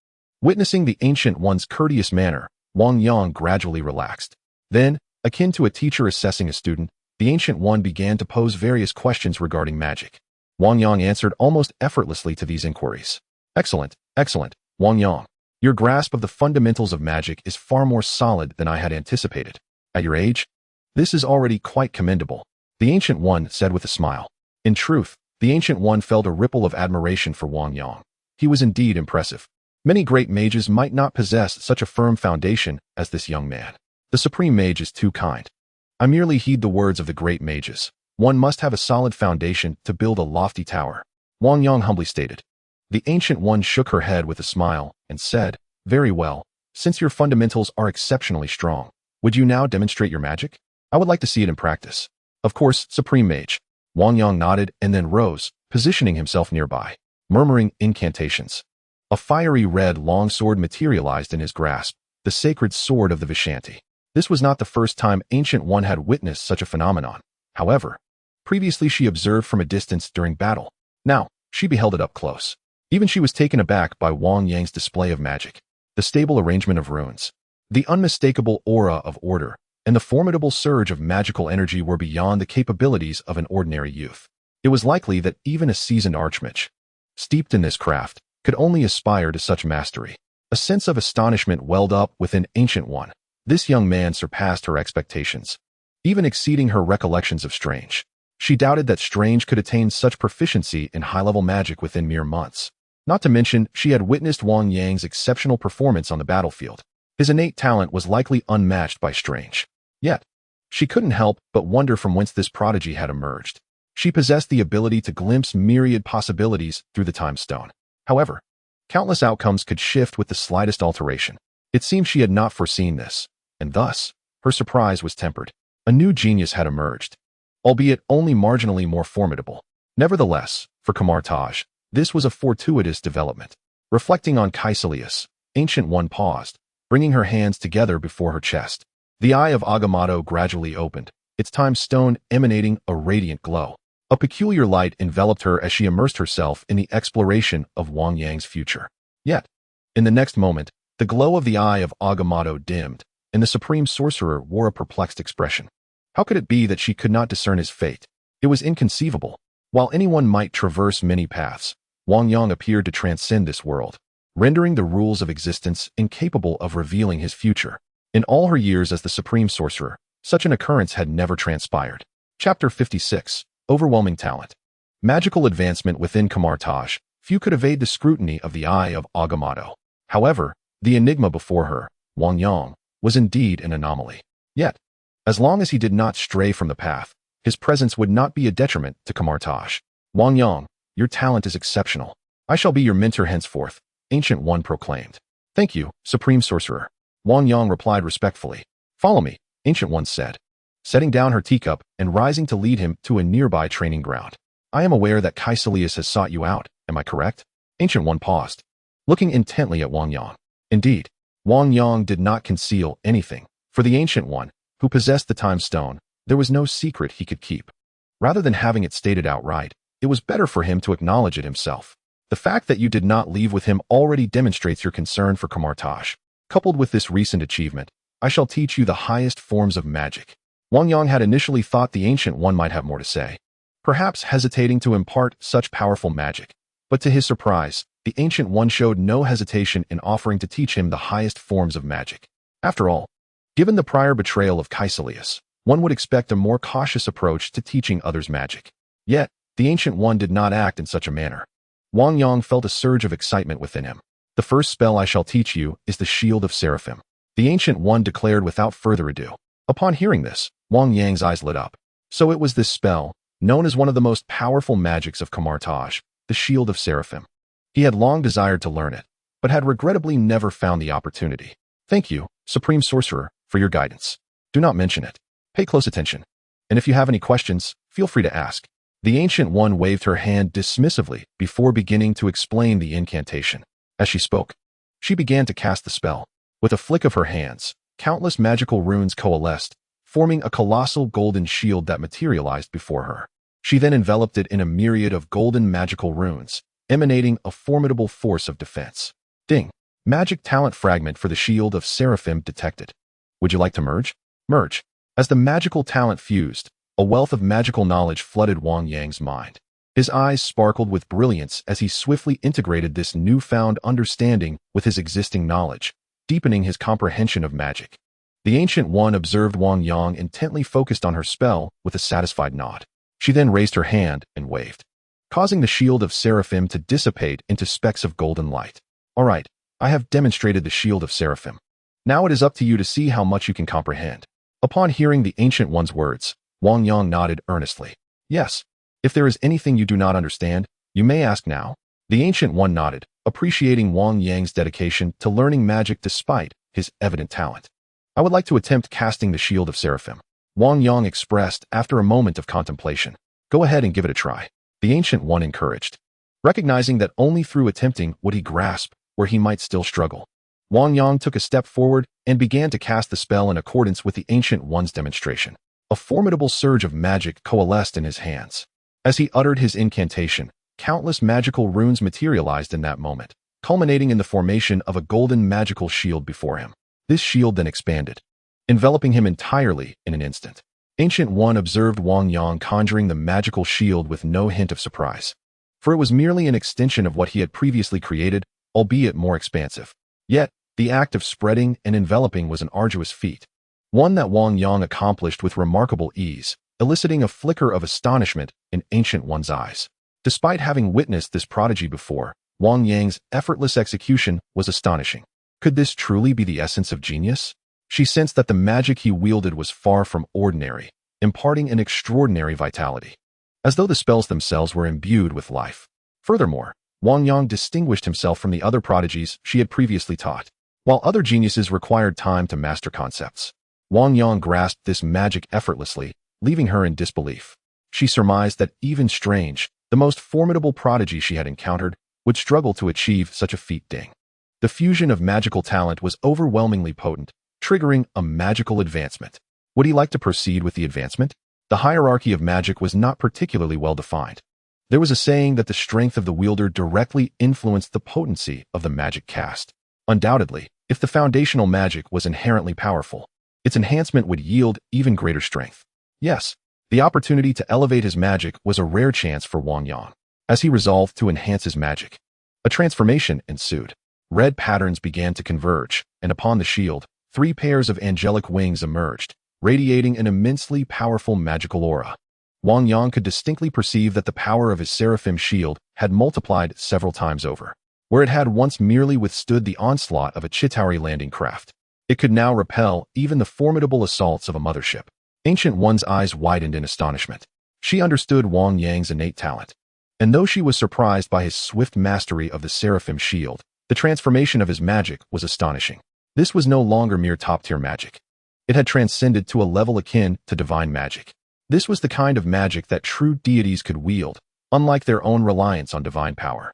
Witnessing the Ancient One's courteous manner, Wang Yang gradually relaxed. Then, akin to a teacher assessing a student, the Ancient One began to pose various questions regarding magic. Wang Yang answered almost effortlessly to these inquiries. Excellent, excellent, Wang Yang. Your grasp of the fundamentals of magic is far more solid than I had anticipated. At your age, this is already quite commendable, the Ancient One said with a smile. In truth, the Ancient One felt a ripple of admiration for Wang Yang. He was indeed impressive. Many great mages might not possess such a firm foundation as this young man. The Supreme Mage is too kind. I merely heed the words of the great mages. One must have a solid foundation to build a lofty tower, Wang Yang humbly stated. The Ancient One shook her head with a smile and said, very well, since your fundamentals are exceptionally strong, would you now demonstrate your magic? I would like to see it in practice. Of course, Supreme Mage. Wang Yang nodded and then rose, positioning himself nearby, murmuring incantations. A fiery red longsword materialized in his grasp, the sacred sword of the Vishanti. This was not the first time Ancient One had witnessed such a phenomenon. However, previously she observed from a distance during battle. Now, she beheld it up close. Even she was taken aback by Wang Yang's display of magic, the stable arrangement of runes, the unmistakable aura of order, and the formidable surge of magical energy were beyond the capabilities of an ordinary youth. It was likely that even a seasoned archmage, steeped in this craft, could only aspire to such mastery. A sense of astonishment welled up within Ancient One. This young man surpassed her expectations, even exceeding her recollections of Strange. She doubted that Strange could attain such proficiency in high-level magic within mere months. Not to mention, she had witnessed Wang Yang's exceptional performance on the battlefield. His innate talent was likely unmatched by Strange. Yet, she couldn't help but wonder from whence this prodigy had emerged. She possessed the ability to glimpse myriad possibilities through the time stone. However, countless outcomes could shift with the slightest alteration. It seemed she had not foreseen this, and thus, her surprise was tempered. A new genius had emerged, albeit only marginally more formidable. Nevertheless, for Kamar-Taj, this was a fortuitous development. Reflecting on Caecilius, Ancient One paused, bringing her hands together before her chest. The eye of Agamotto gradually opened, its time stone emanating a radiant glow. A peculiar light enveloped her as she immersed herself in the exploration of Wang Yang's future. Yet, in the next moment, the glow of the eye of Agamotto dimmed, and the Supreme Sorcerer wore a perplexed expression. How could it be that she could not discern his fate? It was inconceivable. While anyone might traverse many paths, Wang Yang appeared to transcend this world, rendering the rules of existence incapable of revealing his future. In all her years as the Supreme Sorcerer, such an occurrence had never transpired. Chapter 56. Overwhelming Talent. Magical advancement within Kamar-Taj. Few could evade the scrutiny of the eye of Agamotto. However, the enigma before her, Wang Yang, was indeed an anomaly. Yet, as long as he did not stray from the path, his presence would not be a detriment to Kamar-Taj. Wang Yang, your talent is exceptional. I shall be your mentor henceforth, Ancient One proclaimed. Thank you, Supreme Sorcerer. Wang Yang replied respectfully. Follow me, Ancient One said, setting down her teacup and rising to lead him to a nearby training ground. I am aware that Caecilius has sought you out, am I correct? Ancient One paused, looking intently at Wang Yang. Indeed, Wang Yang did not conceal anything. For the Ancient One, who possessed the time stone, there was no secret he could keep. Rather than having it stated outright, it was better for him to acknowledge it himself. The fact that you did not leave with him already demonstrates your concern for Kamar-Taj. Coupled with this recent achievement, I shall teach you the highest forms of magic. Wang Yang had initially thought the Ancient One might have more to say, perhaps hesitating to impart such powerful magic. But to his surprise, the Ancient One showed no hesitation in offering to teach him the highest forms of magic. After all, given the prior betrayal of Caecilius, one would expect a more cautious approach to teaching others magic. Yet, the Ancient One did not act in such a manner. Wang Yang felt a surge of excitement within him. The first spell I shall teach you is the Shield of Seraphim, the Ancient One declared without further ado. Upon hearing this, Wang Yang's eyes lit up. So it was this spell, known as one of the most powerful magics of Kamar-Taj, the Shield of Seraphim. He had long desired to learn it, but had regrettably never found the opportunity. Thank you, Supreme Sorcerer, for your guidance. Do not mention it. Pay close attention. And if you have any questions, feel free to ask. The Ancient One waved her hand dismissively before beginning to explain the incantation. As she spoke, she began to cast the spell. With a flick of her hands, countless magical runes coalesced, forming a colossal golden shield that materialized before her. She then enveloped it in a myriad of golden magical runes, emanating a formidable force of defense. Ding! Magic talent fragment for the Shield of Seraphim detected. Would you like to merge? Merge. As the magical talent fused, a wealth of magical knowledge flooded Wang Yang's mind. His eyes sparkled with brilliance as he swiftly integrated this newfound understanding with his existing knowledge, deepening his comprehension of magic. The Ancient One observed Wang Yang intently focused on her spell with a satisfied nod. She then raised her hand and waved, causing the Shield of Seraphim to dissipate into specks of golden light. All right, I have demonstrated the Shield of Seraphim. Now it is up to you to see how much you can comprehend. Upon hearing the Ancient One's words, Wang Yang nodded earnestly. Yes. If there is anything you do not understand, you may ask now. The Ancient One nodded, appreciating Wang Yang's dedication to learning magic despite his evident talent. I would like to attempt casting the Shield of Seraphim, Wang Yang expressed after a moment of contemplation. Go ahead and give it a try. The Ancient One encouraged. Recognizing that only through attempting would he grasp where he might still struggle, Wang Yang took a step forward and began to cast the spell in accordance with the Ancient One's demonstration. A formidable surge of magic coalesced in his hands. As he uttered his incantation, countless magical runes materialized in that moment, culminating in the formation of a golden magical shield before him. This shield then expanded, enveloping him entirely in an instant. Ancient One observed Wang Yang conjuring the magical shield with no hint of surprise, for it was merely an extension of what he had previously created, albeit more expansive. Yet, the act of spreading and enveloping was an arduous feat, one that Wang Yang accomplished with remarkable ease, eliciting a flicker of astonishment in Ancient One's eyes. Despite having witnessed this prodigy before, Wang Yang's effortless execution was astonishing. Could this truly be the essence of genius? She sensed that the magic he wielded was far from ordinary, imparting an extraordinary vitality, as though the spells themselves were imbued with life. Furthermore, Wang Yang distinguished himself from the other prodigies she had previously taught. While other geniuses required time to master concepts, Wang Yang grasped this magic effortlessly, leaving her in disbelief. She surmised that even Strange, the most formidable prodigy she had encountered, would struggle to achieve such a feat. The fusion of magical talent was overwhelmingly potent, triggering a magical advancement. Would he like to proceed with the advancement? The hierarchy of magic was not particularly well defined. There was a saying that the strength of the wielder directly influenced the potency of the magic cast. Undoubtedly, if the foundational magic was inherently powerful, its enhancement would yield even greater strength. Yes, the opportunity to elevate his magic was a rare chance for Wang Yang. As he resolved to enhance his magic, a transformation ensued. Red patterns began to converge, and upon the shield, 3 pairs of angelic wings emerged, radiating an immensely powerful magical aura. Wang Yang could distinctly perceive that the power of his seraphim shield had multiplied several times over. Where it had once merely withstood the onslaught of a Chitauri landing craft, it could now repel even the formidable assaults of a mothership. Ancient One's eyes widened in astonishment. She understood Wang Yang's innate talent, and though she was surprised by his swift mastery of the seraphim shield, the transformation of his magic was astonishing. This was no longer mere top-tier magic. It had transcended to a level akin to divine magic. This was the kind of magic that true deities could wield, unlike their own reliance on divine power.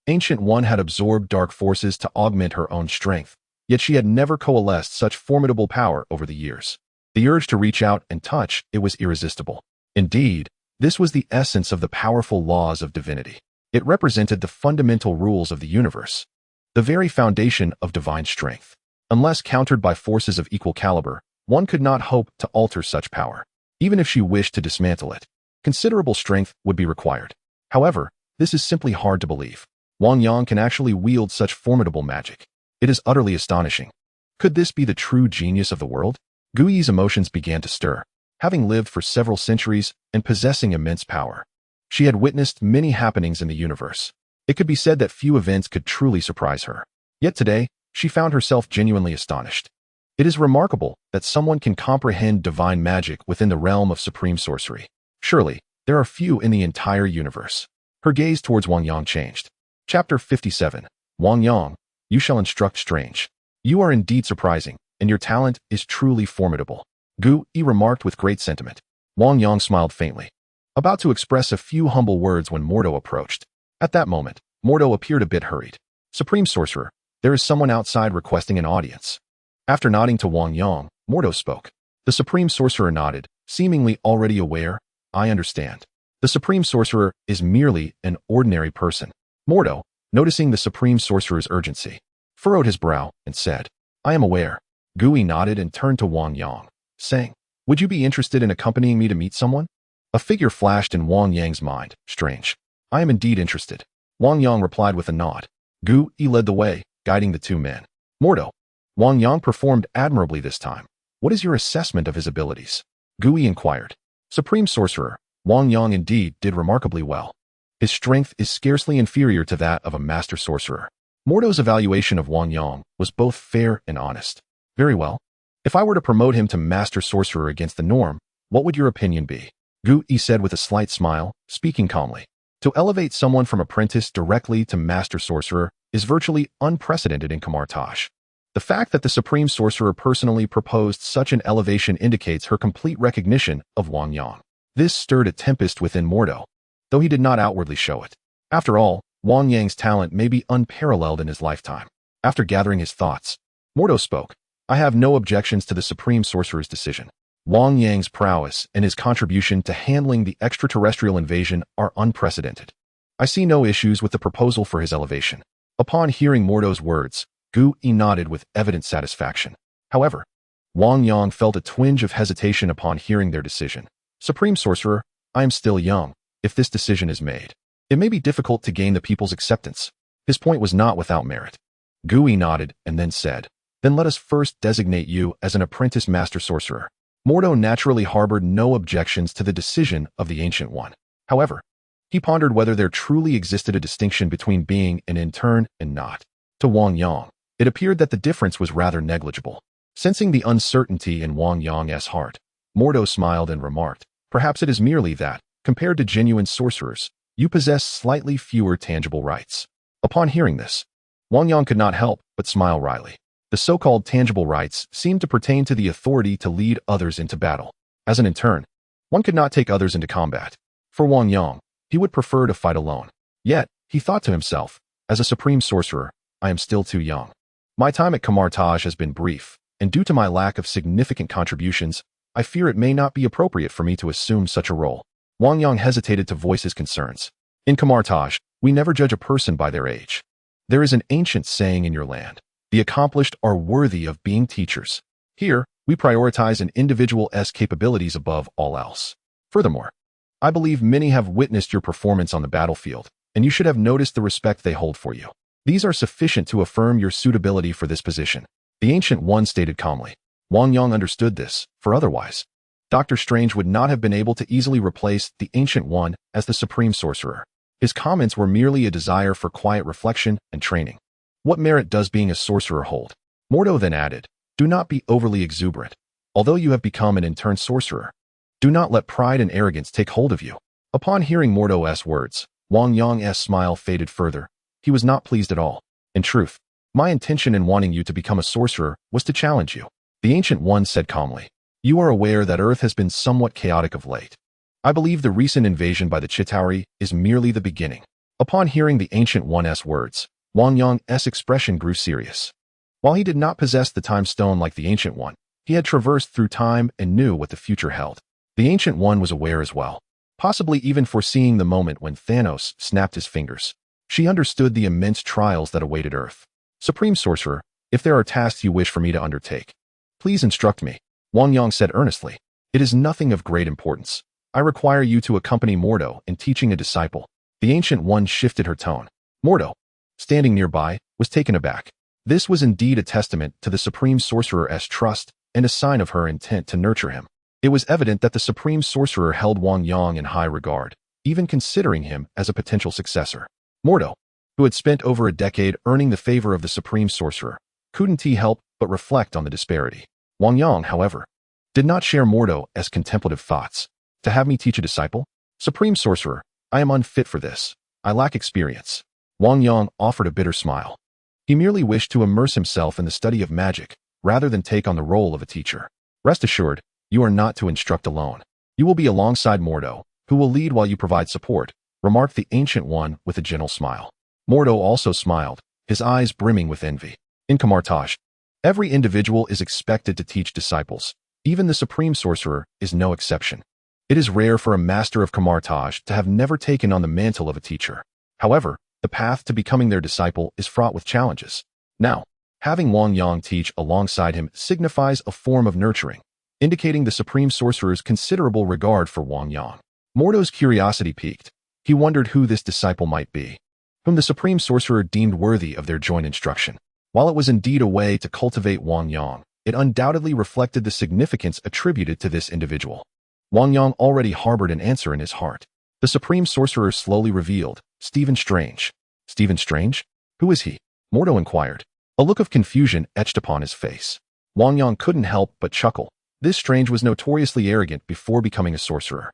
Ancient One had absorbed dark forces to augment her own strength, yet she had never coalesced such formidable power over the years. The urge to reach out and touch it was irresistible. Indeed, this was the essence of the powerful laws of divinity. It represented the fundamental rules of the universe, the very foundation of divine strength. Unless countered by forces of equal caliber, one could not hope to alter such power. Even if she wished to dismantle it, considerable strength would be required. However, this is simply hard to believe. Wang Yang can actually wield such formidable magic. It is utterly astonishing. Could this be the true genius of the world? Gui's emotions began to stir. Having lived for several centuries and possessing immense power, she had witnessed many happenings in the universe. It could be said that few events could truly surprise her. Yet today, she found herself genuinely astonished. It is remarkable that someone can comprehend divine magic within the realm of supreme sorcery. Surely, there are few in the entire universe. Her gaze towards Wang Yang changed. Chapter 57. Wang Yang, you shall instruct Strange. You are indeed surprising, and your talent is truly formidable. Gui remarked with great sentiment. Wang Yang smiled faintly, about to express a few humble words when Mordo approached. At that moment, Mordo appeared a bit hurried. Supreme Sorcerer, there is someone outside requesting an audience. After nodding to Wang Yang, Mordo spoke. The Supreme Sorcerer nodded, seemingly already aware. I understand. The Supreme Sorcerer is merely an ordinary person. Mordo, noticing the Supreme Sorcerer's urgency, furrowed his brow and said, I am aware. Gui nodded and turned to Wang Yang, saying, would you be interested in accompanying me to meet someone? A figure flashed in Wang Yang's mind. Strange. I am indeed interested. Wang Yang replied with a nod. Gui led the way, guiding the 2 men. Mordo. Wang Yang performed admirably this time. What is your assessment of his abilities? Gui inquired. Supreme Sorcerer, Wang Yang indeed did remarkably well. His strength is scarcely inferior to that of a master sorcerer. Mordo's evaluation of Wang Yang was both fair and honest. Very well. If I were to promote him to master sorcerer against the norm, what would your opinion be? Gu said with a slight smile, speaking calmly. To elevate someone from apprentice directly to master sorcerer is virtually unprecedented in Kamar-Taj. The fact that the Supreme Sorcerer personally proposed such an elevation indicates her complete recognition of Wang Yang. This stirred a tempest within Mordo, though he did not outwardly show it. After all, Wang Yang's talent may be unparalleled in his lifetime. After gathering his thoughts, Mordo spoke. I have no objections to the Supreme Sorcerer's decision. Wang Yang's prowess and his contribution to handling the extraterrestrial invasion are unprecedented. I see no issues with the proposal for his elevation. Upon hearing Mordo's words, Gu nodded with evident satisfaction. However, Wang Yang felt a twinge of hesitation upon hearing their decision. Supreme Sorcerer, I am still young. If this decision is made, it may be difficult to gain the people's acceptance. His point was not without merit. Gu nodded and then said, Then let us first designate you as an apprentice master sorcerer. Mordo naturally harbored no objections to the decision of the Ancient One. However, he pondered whether there truly existed a distinction between being an intern and not. To Wang Yang, it appeared that the difference was rather negligible. Sensing the uncertainty in Wang Yang's heart, Mordo smiled and remarked, Perhaps it is merely that, compared to genuine sorcerers, you possess slightly fewer tangible rights. Upon hearing this, Wang Yang could not help but smile wryly. The so-called tangible rights seemed to pertain to the authority to lead others into battle. As an intern, one could not take others into combat. For Wang Yang, he would prefer to fight alone. Yet, he thought to himself, as a supreme sorcerer, I am still too young. My time at Kamar-Taj has been brief, and due to my lack of significant contributions, I fear it may not be appropriate for me to assume such a role. Wang Yang hesitated to voice his concerns. In Kamar-Taj, we never judge a person by their age. There is an ancient saying in your land, the accomplished are worthy of being teachers. Here, we prioritize an individual's capabilities above all else. Furthermore, I believe many have witnessed your performance on the battlefield, and you should have noticed the respect they hold for you. These are sufficient to affirm your suitability for this position. The Ancient One stated calmly. Wang Yang understood this, for otherwise, Dr. Strange would not have been able to easily replace the Ancient One as the Supreme Sorcerer. His comments were merely a desire for quiet reflection and training. What merit does being a sorcerer hold? Mordo then added, Do not be overly exuberant. Although you have become an intern sorcerer, do not let pride and arrogance take hold of you. Upon hearing Mordo's words, Wang Yang's smile faded further. He was not pleased at all. In truth, my intention in wanting you to become a sorcerer was to challenge you. The Ancient One said calmly. You are aware that Earth has been somewhat chaotic of late. I believe the recent invasion by the Chitauri is merely the beginning. Upon hearing the Ancient One's words, Wang Yang's expression grew serious. While he did not possess the time stone like the Ancient One, he had traversed through time and knew what the future held. The Ancient One was aware as well, possibly even foreseeing the moment when Thanos snapped his fingers. She understood the immense trials that awaited Earth. Supreme Sorcerer, if there are tasks you wish for me to undertake, please instruct me, Wang Yang said earnestly. It is nothing of great importance. I require you to accompany Mordo in teaching a disciple. The Ancient One shifted her tone. Mordo, standing nearby, was taken aback. This was indeed a testament to the Supreme Sorcerer's trust and a sign of her intent to nurture him. It was evident that the Supreme Sorcerer held Wang Yang in high regard, even considering him as a potential successor. Mordo, who had spent over a decade earning the favor of the Supreme Sorcerer, couldn't help but reflect on the disparity. Wang Yang, however, did not share Mordo's contemplative thoughts. To have me teach a disciple? Supreme Sorcerer, I am unfit for this. I lack experience. Wang Yang offered a bitter smile. He merely wished to immerse himself in the study of magic, rather than take on the role of a teacher. Rest assured, you are not to instruct alone. You will be alongside Mordo, who will lead while you provide support, remarked the Ancient One with a gentle smile. Mordo also smiled, his eyes brimming with envy. In Kamar-Taj, every individual is expected to teach disciples. Even the Supreme Sorcerer is no exception. It is rare for a master of Kamar-Taj to have never taken on the mantle of a teacher. However, the path to becoming their disciple is fraught with challenges. Now, having Wang Yang teach alongside him signifies a form of nurturing, indicating the Supreme Sorcerer's considerable regard for Wang Yang. Mordo's curiosity piqued. He wondered who this disciple might be, whom the Supreme Sorcerer deemed worthy of their joint instruction. While it was indeed a way to cultivate Wang Yang, it undoubtedly reflected the significance attributed to this individual. Wang Yang already harbored an answer in his heart. The Supreme Sorcerer slowly revealed, Stephen Strange. Stephen Strange? Who is he? Mordo inquired. A look of confusion etched upon his face. Wang Yang couldn't help but chuckle. This Strange was notoriously arrogant before becoming a sorcerer.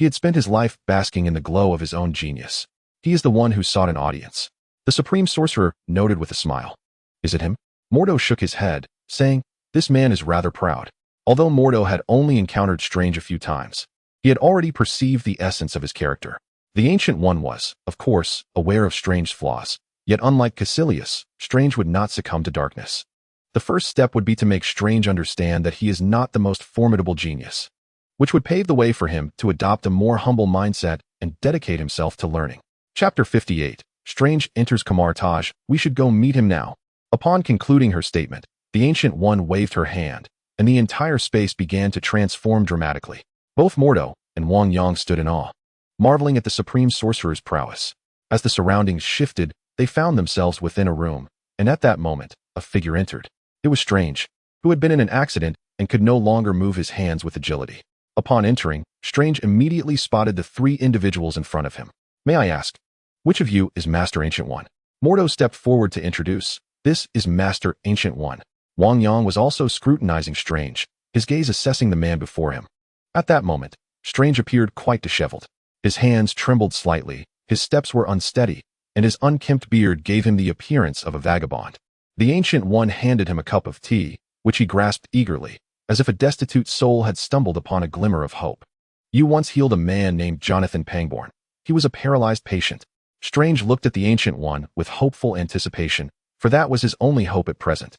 He had spent his life basking in the glow of his own genius. He is the one who sought an audience. The Supreme Sorcerer noted with a smile. Is it him? Mordo shook his head, saying, this man is rather proud. Although Mordo had only encountered Strange a few times, he had already perceived the essence of his character. The Ancient One was, of course, aware of Strange's flaws, yet unlike Caecilius, Strange would not succumb to darkness. The first step would be to make Strange understand that he is not the most formidable genius, which would pave the way for him to adopt a more humble mindset and dedicate himself to learning. Chapter 58. Strange enters Kamar-Taj. We should go meet him now. Upon concluding her statement, the Ancient One waved her hand, and the entire space began to transform dramatically. Both Mordo and Wang Yang stood in awe, marveling at the Supreme Sorcerer's prowess. As the surroundings shifted, they found themselves within a room, and at that moment, a figure entered. It was Strange, who had been in an accident and could no longer move his hands with agility. Upon entering, Strange immediately spotted the three individuals in front of him. May I ask, which of you is Master Ancient One? Mordo stepped forward to introduce. This is Master Ancient One. Wang Yang was also scrutinizing Strange, his gaze assessing the man before him. At that moment, Strange appeared quite disheveled. His hands trembled slightly, his steps were unsteady, and his unkempt beard gave him the appearance of a vagabond. The Ancient One handed him a cup of tea, which he grasped eagerly, as if a destitute soul had stumbled upon a glimmer of hope. You once healed a man named Jonathan Pangborn. He was a paralyzed patient. Strange looked at the Ancient One with hopeful anticipation, for that was his only hope at present.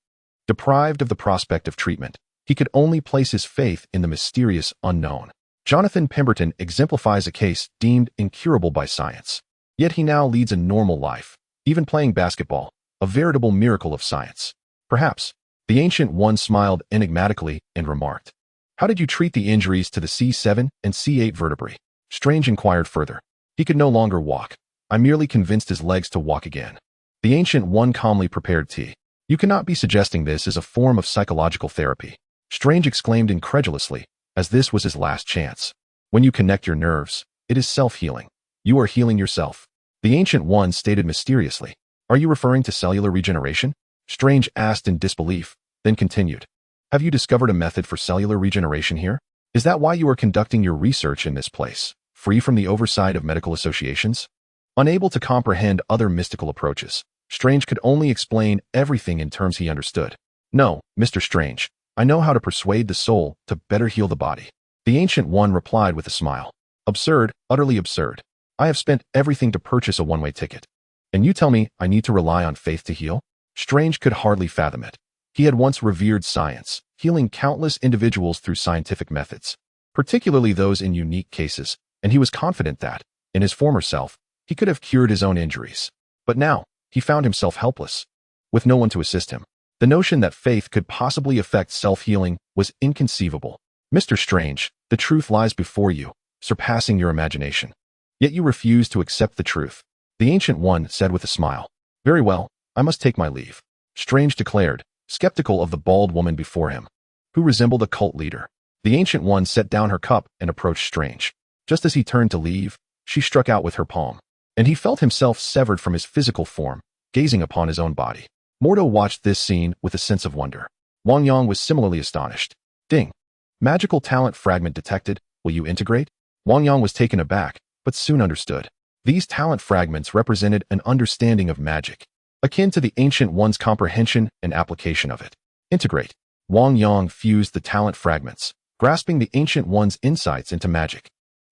Deprived of the prospect of treatment, he could only place his faith in the mysterious unknown. Jonathan Pemberton exemplifies a case deemed incurable by science. Yet he now leads a normal life, even playing basketball, a veritable miracle of science. Perhaps. The Ancient One smiled enigmatically and remarked, how did you treat the injuries to the C7 and C8 vertebrae? Strange inquired further. He could no longer walk. I merely convinced his legs to walk again. The Ancient One calmly prepared tea. You cannot be suggesting this as a form of psychological therapy. Strange exclaimed incredulously, as this was his last chance. When you connect your nerves, it is self-healing. You are healing yourself. The Ancient One stated mysteriously. Are you referring to cellular regeneration? Strange asked in disbelief, then continued. Have you discovered a method for cellular regeneration here? Is that why you are conducting your research in this place, free from the oversight of medical associations? Unable to comprehend other mystical approaches, Strange could only explain everything in terms he understood. No, Mr. Strange, I know how to persuade the soul to better heal the body. The Ancient One replied with a smile. Absurd, utterly absurd. I have spent everything to purchase a one-way ticket. And you tell me I need to rely on faith to heal? Strange could hardly fathom it. He had once revered science, healing countless individuals through scientific methods, particularly those in unique cases, and he was confident that, in his former self, he could have cured his own injuries. But now, he found himself helpless, with no one to assist him. The notion that faith could possibly affect self-healing was inconceivable. Mr. Strange, the truth lies before you, surpassing your imagination. Yet you refuse to accept the truth. The Ancient One said with a smile. Very well, I must take my leave. Strange declared, skeptical of the bald woman before him, who resembled a cult leader. The Ancient One set down her cup and approached Strange. Just as he turned to leave, she struck out with her palm, and he felt himself severed from his physical form, gazing upon his own body. Mordo watched this scene with a sense of wonder. Wang Yang was similarly astonished. Ding. Magical talent fragment detected. Will you integrate? Wang Yang was taken aback, but soon understood. These talent fragments represented an understanding of magic, akin to the Ancient One's comprehension and application of it. Integrate. Wang Yang fused the talent fragments, grasping the Ancient One's insights into magic.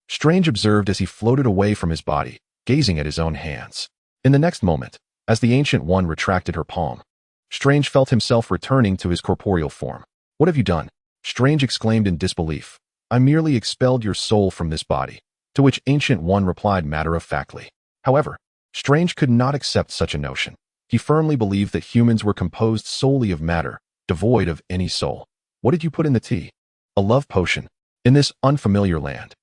Strange observed as he floated away from his body, gazing at his own hands. In the next moment, as the Ancient One retracted her palm, Strange felt himself returning to his corporeal form. What have you done? Strange exclaimed in disbelief. I merely expelled your soul from this body, to which Ancient One replied matter-of-factly. However, Strange could not accept such a notion. He firmly believed that humans were composed solely of matter, devoid of any soul. What did you put in the tea? A love potion. In this unfamiliar land,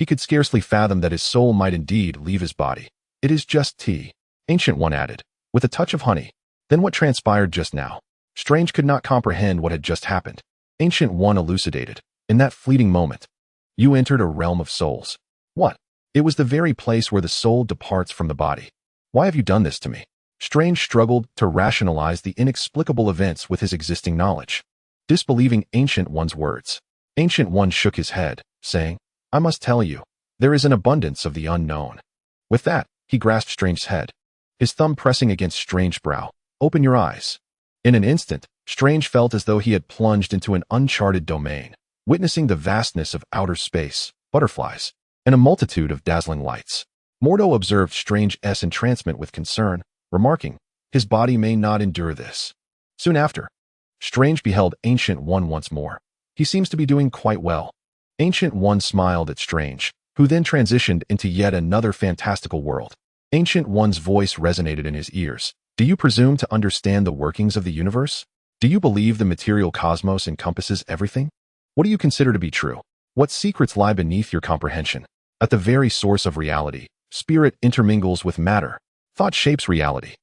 he could scarcely fathom that his soul might indeed leave his body. It is just tea, Ancient One added, with a touch of honey. Then what transpired just now? Strange could not comprehend what had just happened. Ancient One elucidated. In that fleeting moment, you entered a realm of souls. What? It was the very place where the soul departs from the body. Why have you done this to me? Strange struggled to rationalize the inexplicable events with his existing knowledge, disbelieving Ancient One's words. Ancient One shook his head, saying, I must tell you, There is an abundance of the unknown. With that, he grasped Strange's head, his thumb pressing against Strange's brow. Open your eyes. In an instant, Strange felt as though he had plunged into an uncharted domain, witnessing the vastness of outer space, butterflies, and a multitude of dazzling lights. Mordo observed Strange's entrancement with concern, remarking, his body may not endure this. Soon after, Strange beheld Ancient One once more. He seems to be doing quite well. Ancient One smiled at Strange, who then transitioned into yet another fantastical world. Ancient One's voice resonated in his ears. Do you presume to understand the workings of the universe? Do you believe the material cosmos encompasses everything? What do you consider to be true? What secrets lie beneath your comprehension? At the very source of reality, spirit intermingles with matter. Thought shapes reality.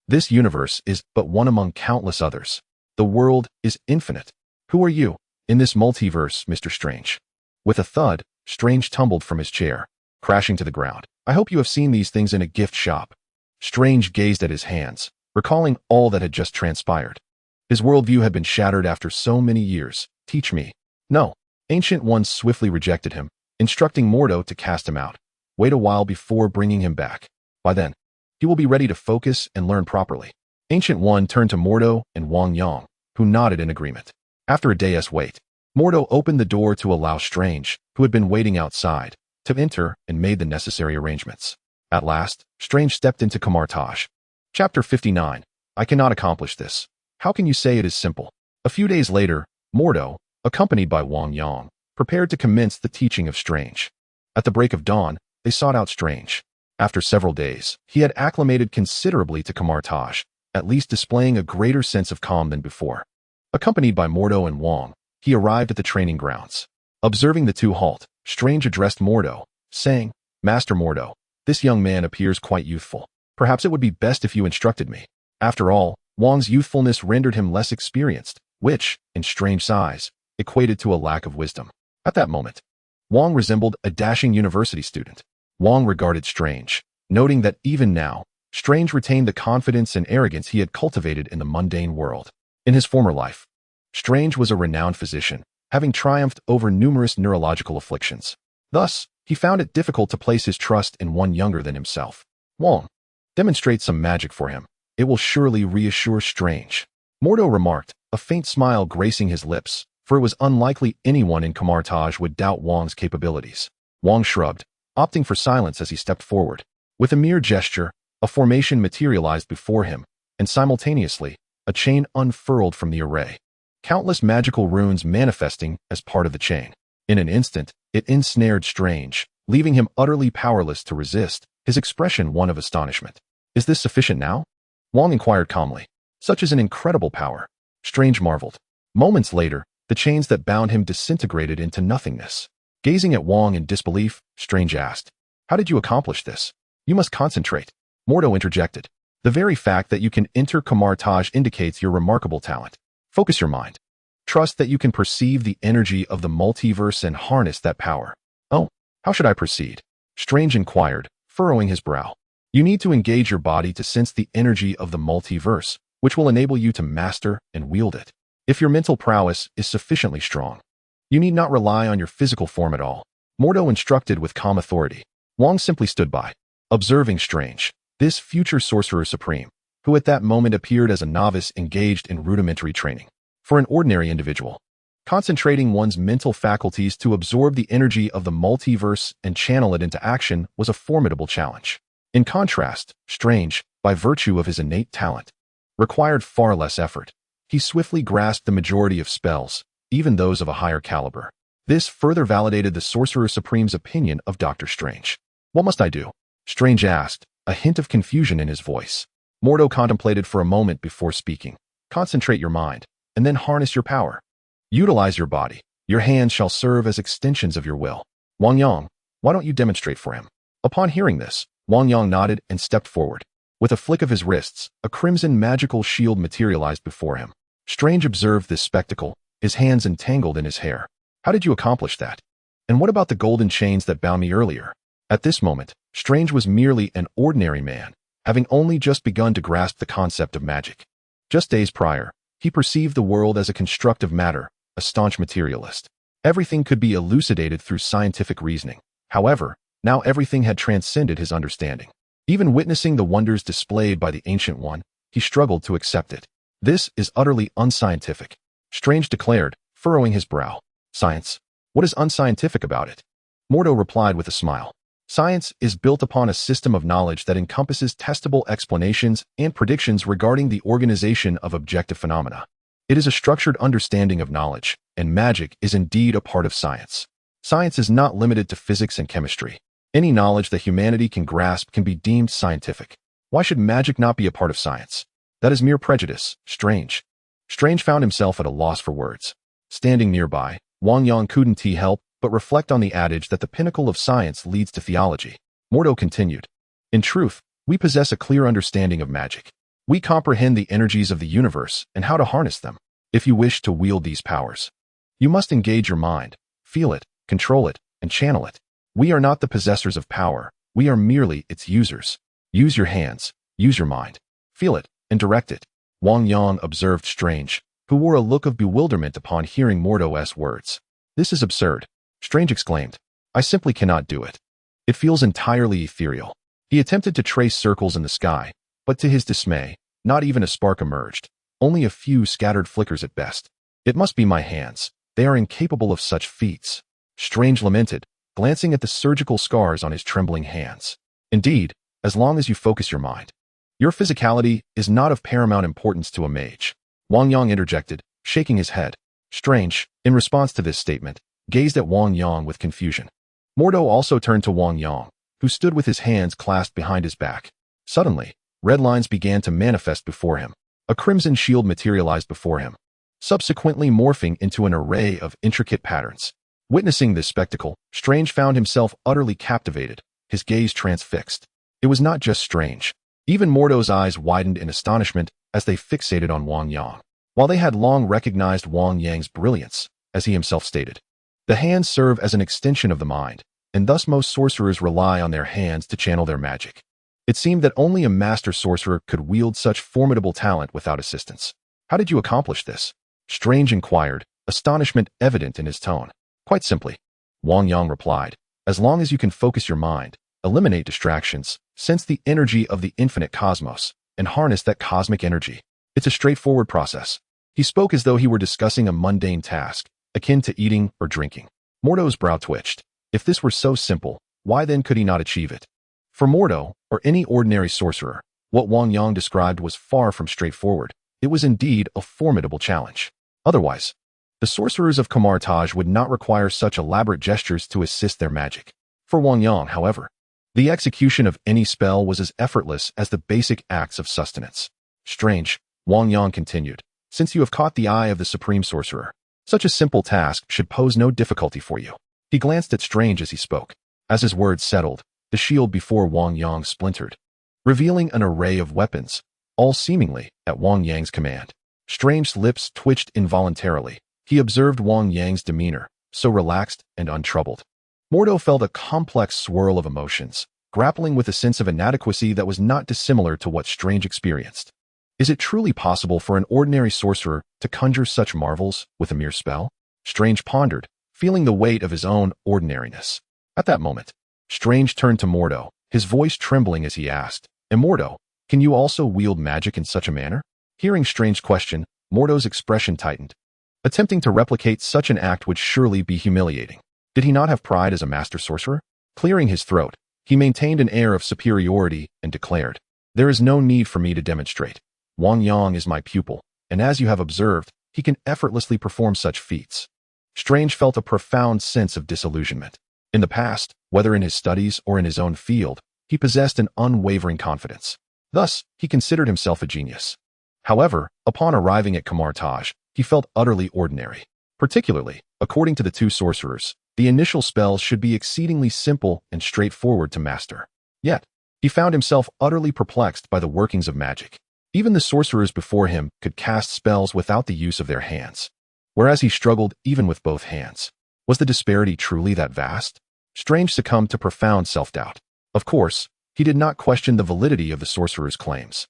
This universe is but one among countless others. The world is infinite. Who are you in this multiverse, Mr. Strange? With a thud, Strange tumbled from his chair, crashing to the ground. I hope you have seen these things in a gift shop. Strange gazed at his hands, recalling all that had just transpired. His worldview had been shattered after so many years. Teach me. No. Ancient One swiftly rejected him, instructing Mordo to cast him out. Wait a while before bringing him back. By then, he will be ready to focus and learn properly. Ancient One turned to Mordo and Wang Yang, who nodded in agreement. After a day's wait, Mordo opened the door to allow Strange, who had been waiting outside, to enter and made the necessary arrangements. At last, Strange stepped into Kamar-Taj. Chapter 59. I cannot accomplish this. How can you say it is simple? A few days later, Mordo, accompanied by Wang Yang, prepared to commence the teaching of Strange. At the break of dawn, they sought out Strange. After several days, he had acclimated considerably to Kamar-Taj, at least displaying a greater sense of calm than before. Accompanied by Mordo and Wang, he arrived at the training grounds. Observing the two halt, Strange addressed Mordo, saying, Master Mordo, this young man appears quite youthful. Perhaps it would be best if you instructed me. After all, Wang's youthfulness rendered him less experienced, which, in Strange's eyes, equated to a lack of wisdom. At that moment, Wang resembled a dashing university student. Wang regarded Strange, noting that even now, Strange retained the confidence and arrogance he had cultivated in the mundane world. In his former life, Strange was a renowned physician, having triumphed over numerous neurological afflictions. Thus, he found it difficult to place his trust in one younger than himself. Wang, demonstrate some magic for him. It will surely reassure Strange. Mordo remarked, a faint smile gracing his lips, for it was unlikely anyone in Kamar-Taj would doubt Wang's capabilities. Wang shrugged, opting for silence as he stepped forward. With a mere gesture, a formation materialized before him, and simultaneously, a chain unfurled from the array. Countless magical runes manifesting as part of the chain. In an instant, it ensnared Strange, leaving him utterly powerless to resist, his expression one of astonishment. Is this sufficient now? Wang inquired calmly. Such is an incredible power. Strange marveled. Moments later, the chains that bound him disintegrated into nothingness. Gazing at Wang in disbelief, Strange asked, how did you accomplish this? You must concentrate. Mordo interjected. The very fact that you can enter Kamar-Taj indicates your remarkable talent. Focus your mind. Trust that you can perceive the energy of the multiverse and harness that power. Oh, how should I proceed? Strange inquired, furrowing his brow. You need to engage your body to sense the energy of the multiverse, which will enable you to master and wield it. If your mental prowess is sufficiently strong, you need not rely on your physical form at all. Mordo instructed with calm authority. Wang simply stood by, observing Strange, this future Sorcerer Supreme, who at that moment appeared as a novice engaged in rudimentary training. For an ordinary individual, concentrating one's mental faculties to absorb the energy of the multiverse and channel it into action was a formidable challenge. In contrast, Strange, by virtue of his innate talent, required far less effort. He swiftly grasped the majority of spells, even those of a higher caliber. This further validated the Sorcerer Supreme's opinion of Dr. Strange. What must I do? Strange asked, a hint of confusion in his voice. Mordo contemplated for a moment before speaking. Concentrate your mind, and then harness your power. Utilize your body. Your hands shall serve as extensions of your will. Wang Yang, why don't you demonstrate for him? Upon hearing this, Wang Yang nodded and stepped forward. With a flick of his wrists, a crimson magical shield materialized before him. Strange observed this spectacle, his hands entangled in his hair. How did you accomplish that? And what about the golden chains that bound me earlier? At this moment, Strange was merely an ordinary man, having only just begun to grasp the concept of magic. Just days prior, he perceived the world as a construct of matter, a staunch materialist. Everything could be elucidated through scientific reasoning. However, Now everything had transcended his understanding. Even witnessing the wonders displayed by the Ancient One, he struggled to accept it. This is utterly unscientific, Strange declared, furrowing his brow. Science? What is unscientific about it? Mordo replied with a smile. Science is built upon a system of knowledge that encompasses testable explanations and predictions regarding the organization of objective phenomena. It is a structured understanding of knowledge, and magic is indeed a part of science. Science is not limited to physics and chemistry. Any knowledge that humanity can grasp can be deemed scientific. Why should magic not be a part of science? That is mere prejudice. Strange. Strange found himself at a loss for words. Standing nearby, Wang Yang couldn't help but reflect on the adage that the pinnacle of science leads to theology. Mordo continued. In truth, we possess a clear understanding of magic. We comprehend the energies of the universe and how to harness them. If you wish to wield these powers, you must engage your mind, feel it, control it, and channel it. We are not the possessors of power. We are merely its users. Use your hands, use your mind, feel it, and direct it. Wang Yang observed Strange, who wore a look of bewilderment upon hearing Mordo's words. This is absurd, Strange exclaimed. I simply cannot do it. It feels entirely ethereal. He attempted to trace circles in the sky, but to his dismay, not even a spark emerged, only a few scattered flickers at best. It must be my hands. They are incapable of such feats. Strange lamented, glancing at the surgical scars on his trembling hands. Indeed, as long as you focus your mind. Your physicality is not of paramount importance to a mage. Wang Yang interjected, shaking his head. Strange, in response to this statement, gazed at Wang Yang with confusion. Mordo also turned to Wang Yang, who stood with his hands clasped behind his back. Suddenly, red lines began to manifest before him. A crimson shield materialized before him, subsequently morphing into an array of intricate patterns. Witnessing this spectacle, Strange found himself utterly captivated, his gaze transfixed. It was not just Strange. Even Mordo's eyes widened in astonishment as they fixated on Wang Yang. While they had long recognized Wang Yang's brilliance, as he himself stated, the hands serve as an extension of the mind, and thus most sorcerers rely on their hands to channel their magic. It seemed that only a master sorcerer could wield such formidable talent without assistance. How did you accomplish this? Strange inquired, astonishment evident in his tone. Quite simply, Wang Yang replied. As long as you can focus your mind, eliminate distractions, sense the energy of the infinite cosmos, and harness that cosmic energy. It's a straightforward process. He spoke as though he were discussing a mundane task, akin to eating or drinking. Mordo's brow twitched. If this were so simple, why then could he not achieve it? For Mordo, or any ordinary sorcerer, what Wang Yang described was far from straightforward. It was indeed a formidable challenge. Otherwise, the sorcerers of Kamar-Taj would not require such elaborate gestures to assist their magic. For Wang Yang, however, the execution of any spell was as effortless as the basic acts of sustenance. Strange, Wang Yang continued, since you have caught the eye of the Supreme Sorcerer, such a simple task should pose no difficulty for you. He glanced at Strange as he spoke. As his words settled, the shield before Wang Yang splintered, revealing an array of weapons, all seemingly at Wang Yang's command. Strange's lips twitched involuntarily. He observed Wang Yang's demeanor, so relaxed and untroubled. Mordo felt a complex swirl of emotions, grappling with a sense of inadequacy that was not dissimilar to what Strange experienced. Is it truly possible for an ordinary sorcerer to conjure such marvels with a mere spell? Strange pondered, feeling the weight of his own ordinariness. At that moment, Strange turned to Mordo, his voice trembling as he asked, Mordo, can you also wield magic in such a manner? Hearing Strange's question, Mordo's expression tightened. Attempting to replicate such an act would surely be humiliating. Did he not have pride as a master sorcerer? Clearing his throat, he maintained an air of superiority and declared, There is no need for me to demonstrate. Wang Yang is my pupil, and as you have observed, he can effortlessly perform such feats. Strange felt a profound sense of disillusionment. In the past, whether in his studies or in his own field, he possessed an unwavering confidence. Thus, he considered himself a genius. However, upon arriving at Kamar-Taj, he felt utterly ordinary. Particularly, according to the two sorcerers, the initial spells should be exceedingly simple and straightforward to master. Yet, he found himself utterly perplexed by the workings of magic. Even the sorcerers before him could cast spells without the use of their hands, whereas he struggled even with both hands. Was the disparity truly that vast? Strange succumbed to profound self-doubt. Of course, he did not question the validity of the sorcerers' claims,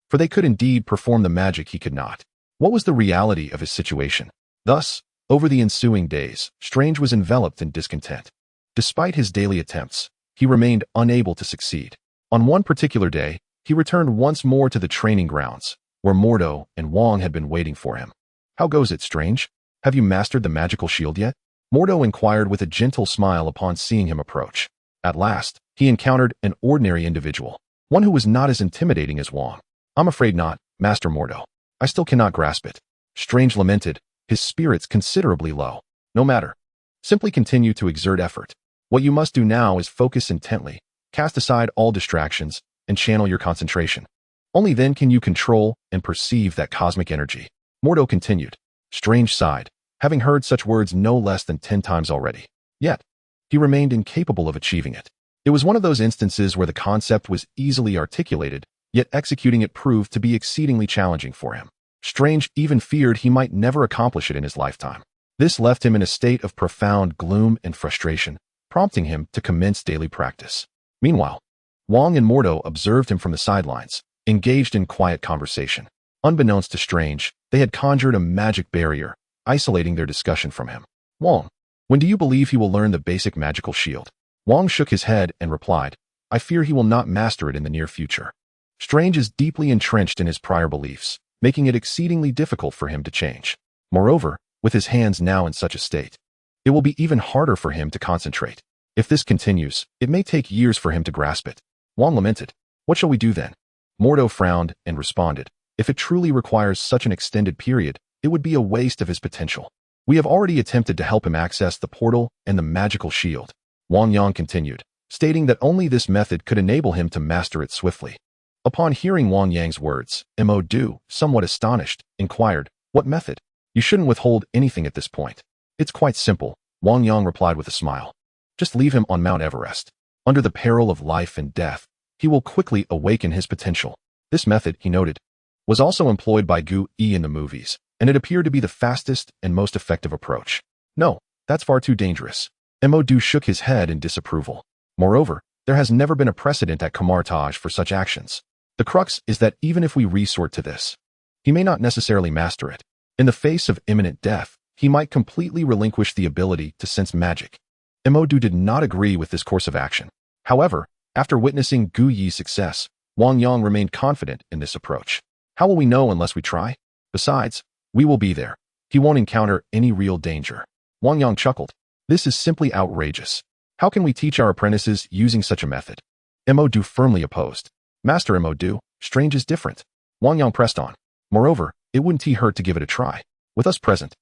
for they could indeed perform the magic he could not. What was the reality of his situation? Thus, over the ensuing days, Strange was enveloped in discontent. Despite his daily attempts, he remained unable to succeed. On one particular day, he returned once more to the training grounds, where Mordo and Wang had been waiting for him. "How goes it, Strange? Have you mastered the magical shield yet?" Mordo inquired with a gentle smile upon seeing him approach. At last, he encountered an ordinary individual, one who was not as intimidating as Wang. "I'm afraid not, Master Mordo. I still cannot grasp it." Strange lamented, his spirits considerably low. "No matter. Simply continue to exert effort. What you must do now is focus intently, cast aside all distractions, and channel your concentration. Only then can you control and perceive that cosmic energy." Mordo continued. Strange sighed, having heard such words no less than 10 times already. Yet, he remained incapable of achieving it. It was one of those instances where the concept was easily articulated, yet executing it proved to be exceedingly challenging for him. Strange even feared he might never accomplish it in his lifetime. This left him in a state of profound gloom and frustration, prompting him to commence daily practice. Meanwhile, Wang and Mordo observed him from the sidelines, engaged in quiet conversation. Unbeknownst to Strange, they had conjured a magic barrier, isolating their discussion from him. "Wang, when do you believe he will learn the basic magical shield?" Wang shook his head and replied, "I fear he will not master it in the near future." Strange is deeply entrenched in his prior beliefs, making it exceedingly difficult for him to change. Moreover, with his hands now in such a state, it will be even harder for him to concentrate. If this continues, it may take years for him to grasp it. Wang lamented. "What shall we do then?" Mordo frowned and responded, "If it truly requires such an extended period, it would be a waste of his potential. We have already attempted to help him access the portal and the magical shield." Wang Yang continued, stating that only this method could enable him to master it swiftly. Upon hearing Wang Yang's words, Mo, somewhat astonished, inquired, "What method? You shouldn't withhold anything at this point." "It's quite simple," Wang Yang replied with a smile. "Just leave him on Mount Everest. Under the peril of life and death, he will quickly awaken his potential." This method, he noted, was also employed by Gu Yi in the movies, and it appeared to be the fastest and most effective approach. "No, that's far too dangerous." Mo shook his head in disapproval. "Moreover, there has never been a precedent at Kamar-Taj for such actions. The crux is that even if we resort to this, he may not necessarily master it. In the face of imminent death, he might completely relinquish the ability to sense magic." Mo did not agree with this course of action. However, after witnessing Gu Yi's success, Wang Yang remained confident in this approach. "How will we know unless we try? Besides, we will be there. He won't encounter any real danger." Wang Yang chuckled. "This is simply outrageous. How can we teach our apprentices using such a method?" Mo firmly opposed. "Master Mo, Strange is different." Wang Yang pressed on. "Moreover, it wouldn't hurt to give it a try. With us present,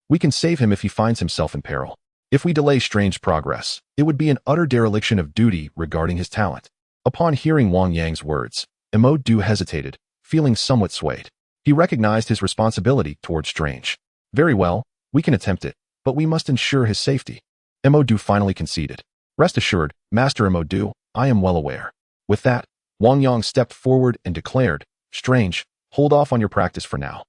we can save him if he finds himself in peril. If we delay Strange's progress, it would be an utter dereliction of duty regarding his talent." Upon hearing Wang Yang's words, Mo hesitated, feeling somewhat swayed. He recognized his responsibility towards Strange. "Very well, we can attempt it, but we must ensure his safety." Mo finally conceded. "Rest assured, Master Mo, I am well aware." With that, Wang Yang stepped forward and declared, "Strange, hold off on your practice for now.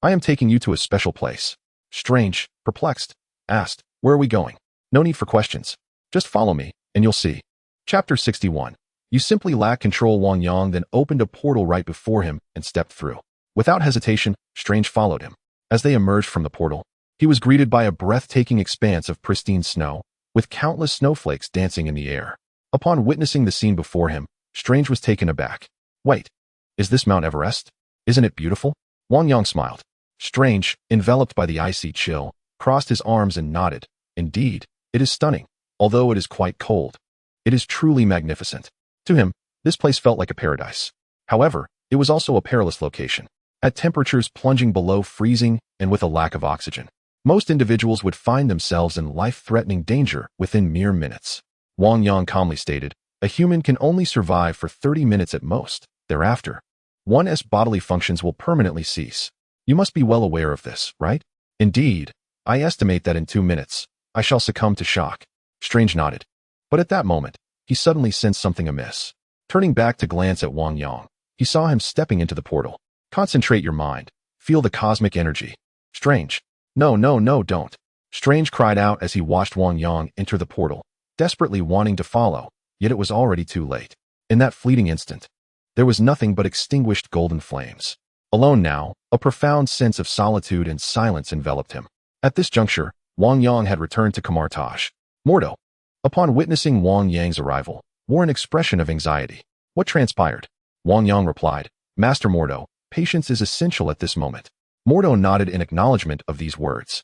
I am taking you to a special place." Strange, perplexed, asked, "Where are we going?" "No need for questions. Just follow me, and you'll see." Chapter 61. You simply lack control. Wang Yang then opened a portal right before him and stepped through. Without hesitation, Strange followed him. As they emerged from the portal, he was greeted by a breathtaking expanse of pristine snow, with countless snowflakes dancing in the air. Upon witnessing the scene before him, Strange was taken aback. "Wait, is this Mount Everest? Isn't it beautiful?" Wang Yang smiled. Strange, enveloped by the icy chill, crossed his arms and nodded. "Indeed, it is stunning, although it is quite cold. It is truly magnificent." To him, this place felt like a paradise. However, it was also a perilous location. At temperatures plunging below freezing and with a lack of oxygen, most individuals would find themselves in life-threatening danger within mere minutes. Wang Yang calmly stated, "A human can only survive for 30 minutes at most. Thereafter, one's bodily functions will permanently cease. You must be well aware of this, right?" "Indeed, I estimate that in 2 minutes, I shall succumb to shock." Strange nodded. But at that moment, he suddenly sensed something amiss. Turning back to glance at Wang Yang, he saw him stepping into the portal. "Concentrate your mind. Feel the cosmic energy." Strange. No, don't." Strange cried out as he watched Wang Yang enter the portal, desperately wanting to follow, yet it was already too late. In that fleeting instant, there was nothing but extinguished golden flames. Alone now, a profound sense of solitude and silence enveloped him. At this juncture, Wang Yang had returned to Kamar-Taj. Mordo. Upon witnessing Wang Yang's arrival, wore an expression of anxiety. What transpired? Wang Yang replied, Master Mordo, patience is essential at this moment. Mordo nodded in acknowledgement of these words.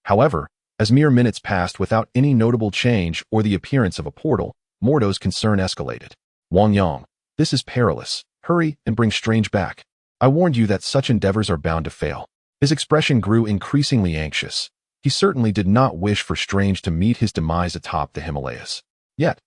However, as mere minutes passed without any notable change or the appearance of a portal, Mordo's concern escalated. Wang Yang, this is perilous. Hurry and bring Strange back. I warned you that such endeavors are bound to fail. His expression grew increasingly anxious. He certainly did not wish for Strange to meet his demise atop the Himalayas. Yet,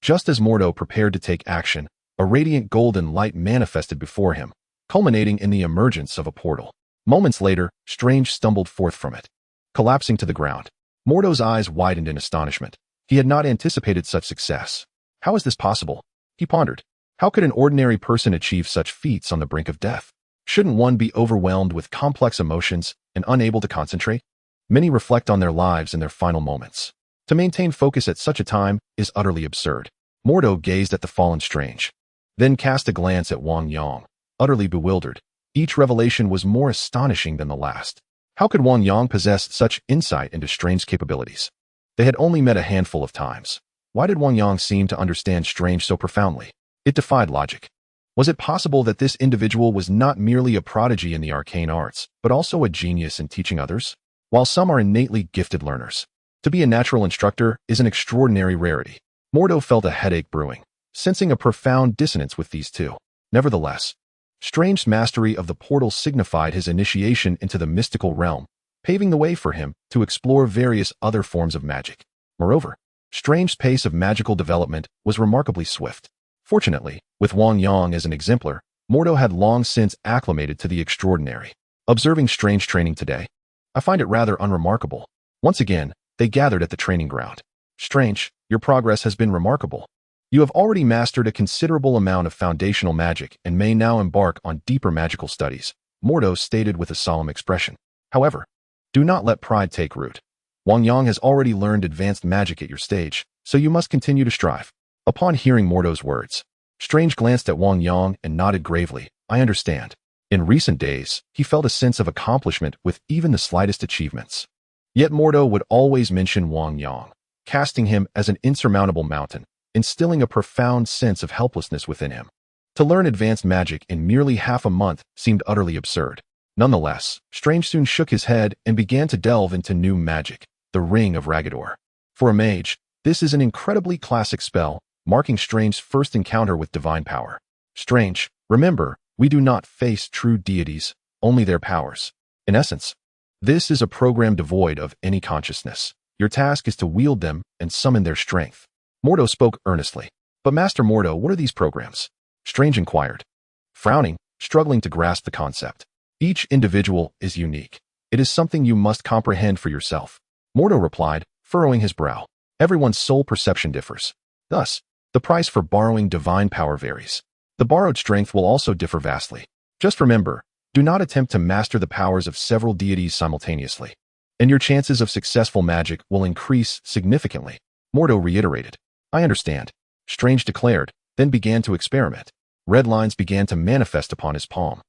just as Mordo prepared to take action, a radiant golden light manifested before him, culminating in the emergence of a portal. Moments later, Strange stumbled forth from it, collapsing to the ground. Mordo's eyes widened in astonishment. He had not anticipated such success. How is this possible? He pondered. How could an ordinary person achieve such feats on the brink of death? Shouldn't one be overwhelmed with complex emotions and unable to concentrate? Many reflect on their lives in their final moments. To maintain focus at such a time is utterly absurd. Mordo gazed at the fallen Strange, then cast a glance at Wang Yang, utterly bewildered. Each revelation was more astonishing than the last. How could Wang Yang possess such insight into Strange's capabilities? They had only met a handful of times. Why did Wang Yang seem to understand Strange so profoundly? It defied logic. Was it possible that this individual was not merely a prodigy in the arcane arts, but also a genius in teaching others? While some are innately gifted learners, to be a natural instructor is an extraordinary rarity. Mordo felt a headache brewing, sensing a profound dissonance with these two. Nevertheless, Strange's mastery of the portal signified his initiation into the mystical realm, paving the way for him to explore various other forms of magic. Moreover, Strange's pace of magical development was remarkably swift. Fortunately, with Wang Yang as an exemplar, Mordo had long since acclimated to the extraordinary. Observing Strange training today, I find it rather unremarkable. Once again, they gathered at the training ground. Strange, your progress has been remarkable. You have already mastered a considerable amount of foundational magic and may now embark on deeper magical studies, Mordo stated with a solemn expression. However, do not let pride take root. Wang Yang has already learned advanced magic at your stage, so you must continue to strive. Upon hearing Mordo's words, Strange glanced at Wang Yang and nodded gravely. I understand. In recent days, he felt a sense of accomplishment with even the slightest achievements. Yet Mordo would always mention Wang Yang, casting him as an insurmountable mountain, instilling a profound sense of helplessness within him. To learn advanced magic in merely half a month seemed utterly absurd. Nonetheless, Strange soon shook his head and began to delve into new magic, the Ring of Ragador. For a mage, this is an incredibly classic spell, marking Strange's first encounter with divine power. Strange, remember, we do not face true deities, only their powers. In essence, this is a program devoid of any consciousness. Your task is to wield them and summon their strength. Mordo spoke earnestly. But Master Mordo, what are these programs? Strange inquired, frowning, struggling to grasp the concept. Each individual is unique. It is something you must comprehend for yourself. Mordo replied, furrowing his brow. Everyone's soul perception differs. Thus, the price for borrowing divine power varies. The borrowed strength will also differ vastly. Just remember, do not attempt to master the powers of several deities simultaneously, and your chances of successful magic will increase significantly. Mordo reiterated. I understand, Strange declared, then began to experiment. Red lines began to manifest upon his palm,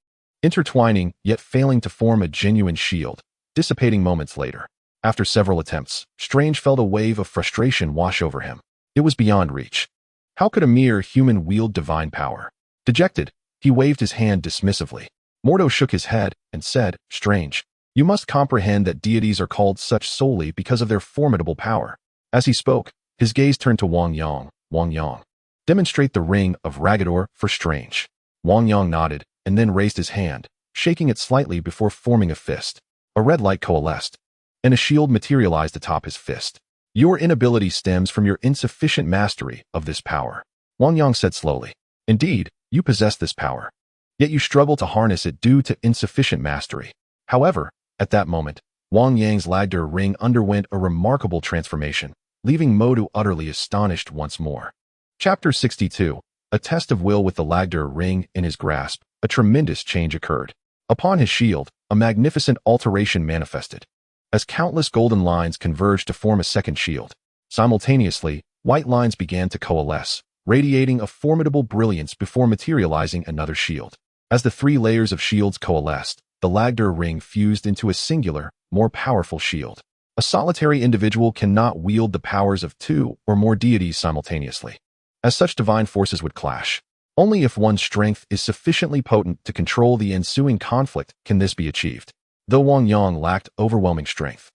intertwining yet failing to form a genuine shield, dissipating moments later. After several attempts, Strange felt a wave of frustration wash over him. It was beyond reach. How could a mere human wield divine power? Dejected, he waved his hand dismissively. Mordo shook his head and said, Strange, you must comprehend that deities are called such solely because of their formidable power. As he spoke, his gaze turned to Wang Yang. Wang Yang, demonstrate the Ring of Ragador for Strange. Wang Yang nodded and then raised his hand, shaking it slightly before forming a fist. A red light coalesced, and a shield materialized atop his fist. Your inability stems from your insufficient mastery of this power, Wang Yang said slowly. Indeed, you possess this power, yet you struggle to harness it due to insufficient mastery. However, at that moment, Wang Yang's Lagder ring underwent a remarkable transformation, leaving Mordo utterly astonished once more. Chapter 62. A test of will. With the Lagder ring in his grasp, a tremendous change occurred. Upon his shield, a magnificent alteration manifested, as countless golden lines converged to form a second shield. Simultaneously, white lines began to coalesce, radiating a formidable brilliance before materializing another shield. As the three layers of shields coalesced, the Lagder ring fused into a singular, more powerful shield. A solitary individual cannot wield the powers of two or more deities simultaneously. as such divine forces would clash. Only if one's strength is sufficiently potent to control the ensuing conflict can this be achieved. Though Wang Yang lacked overwhelming strength,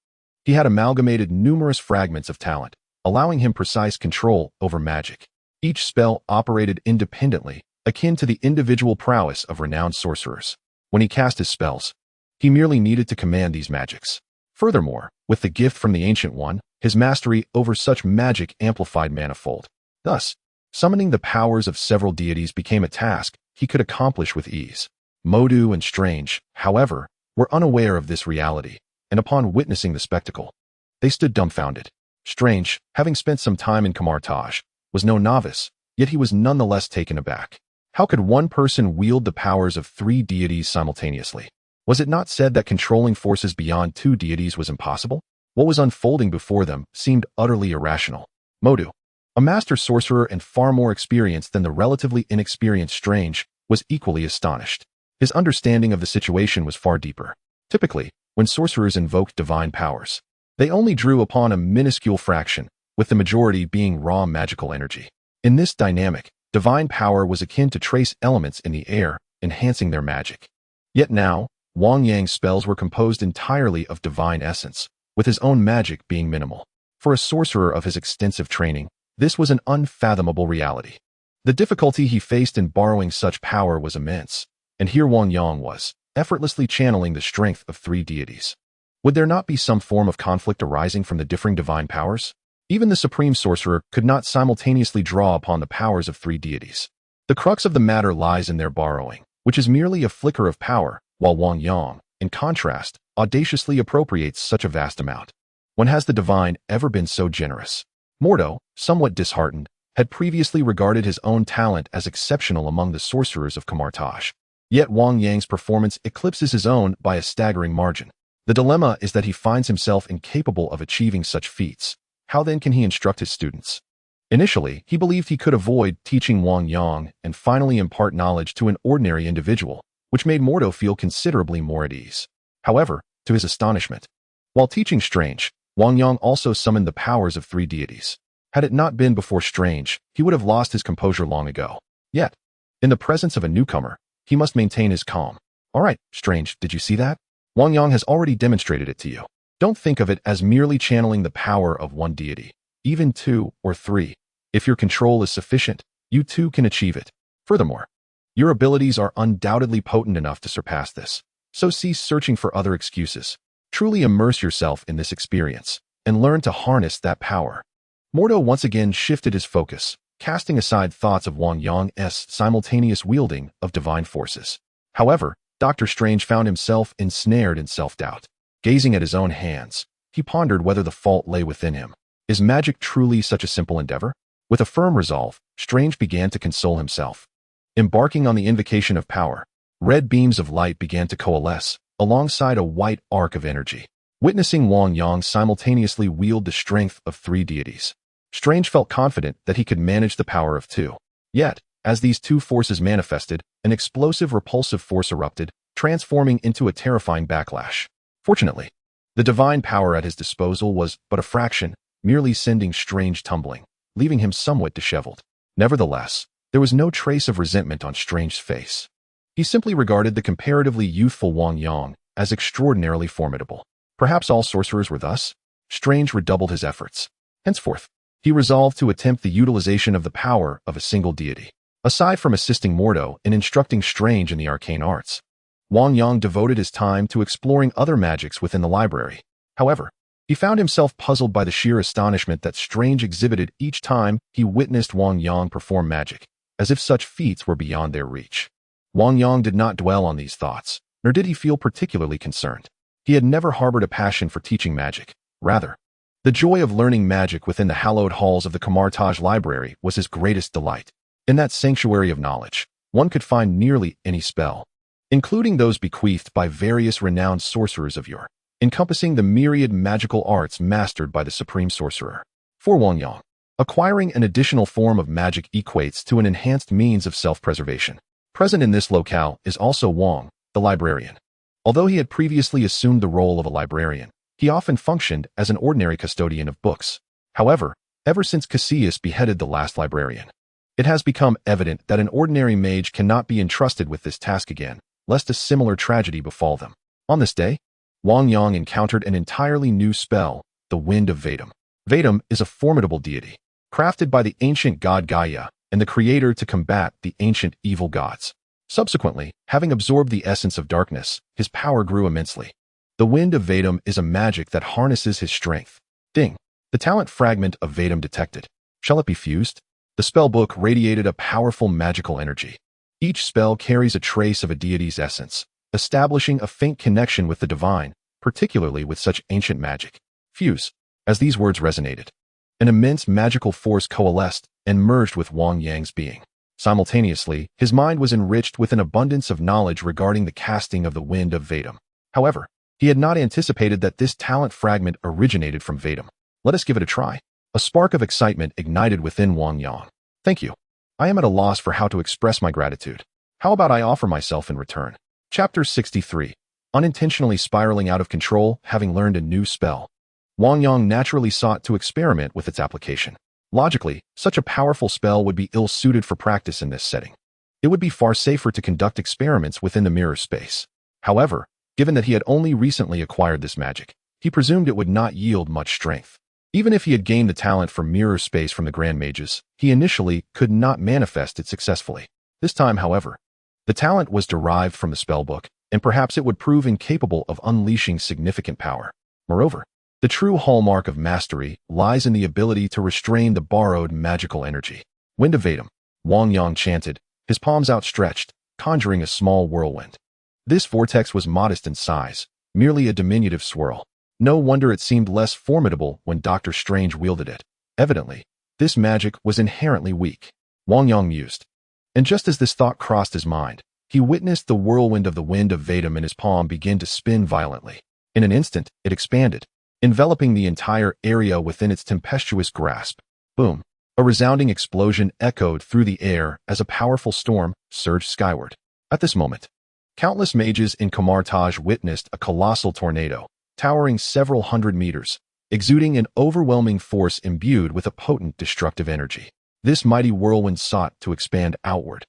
he had amalgamated numerous fragments of talent, allowing him precise control over magic. Each spell operated independently, akin to the individual prowess of renowned sorcerers. When he cast his spells, he merely needed to command these magics. Furthermore, with the gift from the Ancient One, his mastery over such magic amplified manifold. Thus, summoning the powers of several deities became a task he could accomplish with ease. Modu and Strange, however, were unaware of this reality, and upon witnessing the spectacle, they stood dumbfounded. Strange, having spent some time in Kamar-Taj, was no novice, yet he was nonetheless taken aback. How could one person wield the powers of 3 deities simultaneously? Was it not said that controlling forces beyond 2 deities was impossible? What was unfolding before them seemed utterly irrational. Modu, a master sorcerer and far more experienced than the relatively inexperienced Strange, was equally astonished. His understanding of the situation was far deeper. Typically, when sorcerers invoked divine powers, they only drew upon a minuscule fraction, with the majority being raw magical energy. In this dynamic, divine power was akin to trace elements in the air, enhancing their magic. Yet now, Wang Yang's spells were composed entirely of divine essence, with his own magic being minimal. For a sorcerer of his extensive training, this was an unfathomable reality. The difficulty he faced in borrowing such power was immense, and here Wang Yang was, effortlessly channeling the strength of 3 deities. Would there not be some form of conflict arising from the differing divine powers? Even the Supreme Sorcerer could not simultaneously draw upon the powers of 3 deities. The crux of the matter lies in their borrowing, which is merely a flicker of power, while Wang Yang, in contrast, audaciously appropriates such a vast amount. When has the divine ever been so generous? Mordo, somewhat disheartened, had previously regarded his own talent as exceptional among the sorcerers of Kamar-Taj. Yet Wang Yang's performance eclipses his own by a staggering margin. The dilemma is that he finds himself incapable of achieving such feats. How then can he instruct his students? Initially, he believed he could avoid teaching Wang Yang and finally impart knowledge to an ordinary individual, which made Mordo feel considerably more at ease. However, to his astonishment, while teaching Strange, Wang Yang also summoned the powers of 3 deities. Had it not been before Strange, he would have lost his composure long ago. Yet, in the presence of a newcomer, he must maintain his calm. All right, Strange, did you see that? Wang Yang has already demonstrated it to you. Don't think of it as merely channeling the power of 1 deity, even 2 or 3. If your control is sufficient, you too can achieve it. Furthermore, your abilities are undoubtedly potent enough to surpass this. So cease searching for other excuses. Truly immerse yourself in this experience and learn to harness that power. Mordo once again shifted his focus, casting aside thoughts of Wang Yang's simultaneous wielding of divine forces. However, Dr. Strange found himself ensnared in self-doubt. Gazing at his own hands, he pondered whether the fault lay within him. Is magic truly such a simple endeavor? With a firm resolve, Strange began to console himself. Embarking on the invocation of power, red beams of light began to coalesce, alongside a white arc of energy. Witnessing Wang Yang simultaneously wield the strength of 3 deities, Strange felt confident that he could manage the power of 2. Yet, as these 2 forces manifested, an explosive repulsive force erupted, transforming into a terrifying backlash. Fortunately, the divine power at his disposal was but a fraction, merely sending Strange tumbling, leaving him somewhat disheveled. Nevertheless, there was no trace of resentment on Strange's face. He simply regarded the comparatively youthful Wang Yang as extraordinarily formidable. Perhaps all sorcerers were thus? Strange redoubled his efforts. Henceforth, he resolved to attempt the utilization of the power of a single deity. Aside from assisting Mordo in instructing Strange in the arcane arts, Wang Yang devoted his time to exploring other magics within the library. However, he found himself puzzled by the sheer astonishment that Strange exhibited each time he witnessed Wang Yang perform magic, as if such feats were beyond their reach. Wang Yang did not dwell on these thoughts, nor did he feel particularly concerned. He had never harbored a passion for teaching magic. Rather, the joy of learning magic within the hallowed halls of the Kamar-Taj library was his greatest delight. In that sanctuary of knowledge, one could find nearly any spell, including those bequeathed by various renowned sorcerers of yore, encompassing the myriad magical arts mastered by the Supreme Sorcerer. For Wang Yang, acquiring an additional form of magic equates to an enhanced means of self-preservation. Present in this locale is also Wang, the librarian. Although he had previously assumed the role of a librarian, he often functioned as an ordinary custodian of books. However, ever since Cassius beheaded the last librarian, It has become evident that an ordinary mage cannot be entrusted with this task again, lest a similar tragedy befall them. On this day, Wang Yang encountered an entirely new spell, the Wind of Vedam. Vedam is a formidable deity, crafted by the ancient god Gaia and the creator to combat the ancient evil gods. Subsequently, having absorbed the essence of darkness, his power grew immensely. The Wind of Vedam is a magic that harnesses his strength. Ding! The talent fragment of Vedam detected. Shall it be fused? The spellbook radiated a powerful magical energy. Each spell carries a trace of a deity's essence, establishing a faint connection with the divine, particularly with such ancient magic. Fuse. As these words resonated, an immense magical force coalesced and merged with Wang Yang's being. Simultaneously, his mind was enriched with an abundance of knowledge regarding the casting of the Wind of Vedam. However, he had not anticipated that this talent fragment originated from Vedam. Let us give it a try. A spark of excitement ignited within Wang Yang. Thank you. I am at a loss for how to express my gratitude. How about I offer myself in return? Chapter 63. Unintentionally spiraling out of control, having learned a new spell. Wang Yang naturally sought to experiment with its application. Logically, such a powerful spell would be ill-suited for practice in this setting. It would be far safer to conduct experiments within the mirror space. However, given that he had only recently acquired this magic, he presumed it would not yield much strength. Even if he had gained the talent for mirror space from the Grand Mages, he initially could not manifest it successfully. This time, however, the talent was derived from the spellbook, and perhaps it would prove incapable of unleashing significant power. Moreover, the true hallmark of mastery lies in the ability to restrain the borrowed magical energy. Wind of Vedam, Wang Yang chanted, his palms outstretched, conjuring a small whirlwind. This vortex was modest in size, merely a diminutive swirl. No wonder it seemed less formidable when Dr. Strange wielded it. Evidently, this magic was inherently weak. Wang Yang mused. And just as this thought crossed his mind, he witnessed the whirlwind of the Wind of Vedam in his palm begin to spin violently. In an instant, it expanded, enveloping the entire area within its tempestuous grasp. Boom! A resounding explosion echoed through the air as a powerful storm surged skyward. At this moment, countless mages in Kamar-Taj witnessed a colossal tornado, towering several hundred meters, exuding an overwhelming force imbued with a potent destructive energy. This mighty whirlwind sought to expand outward,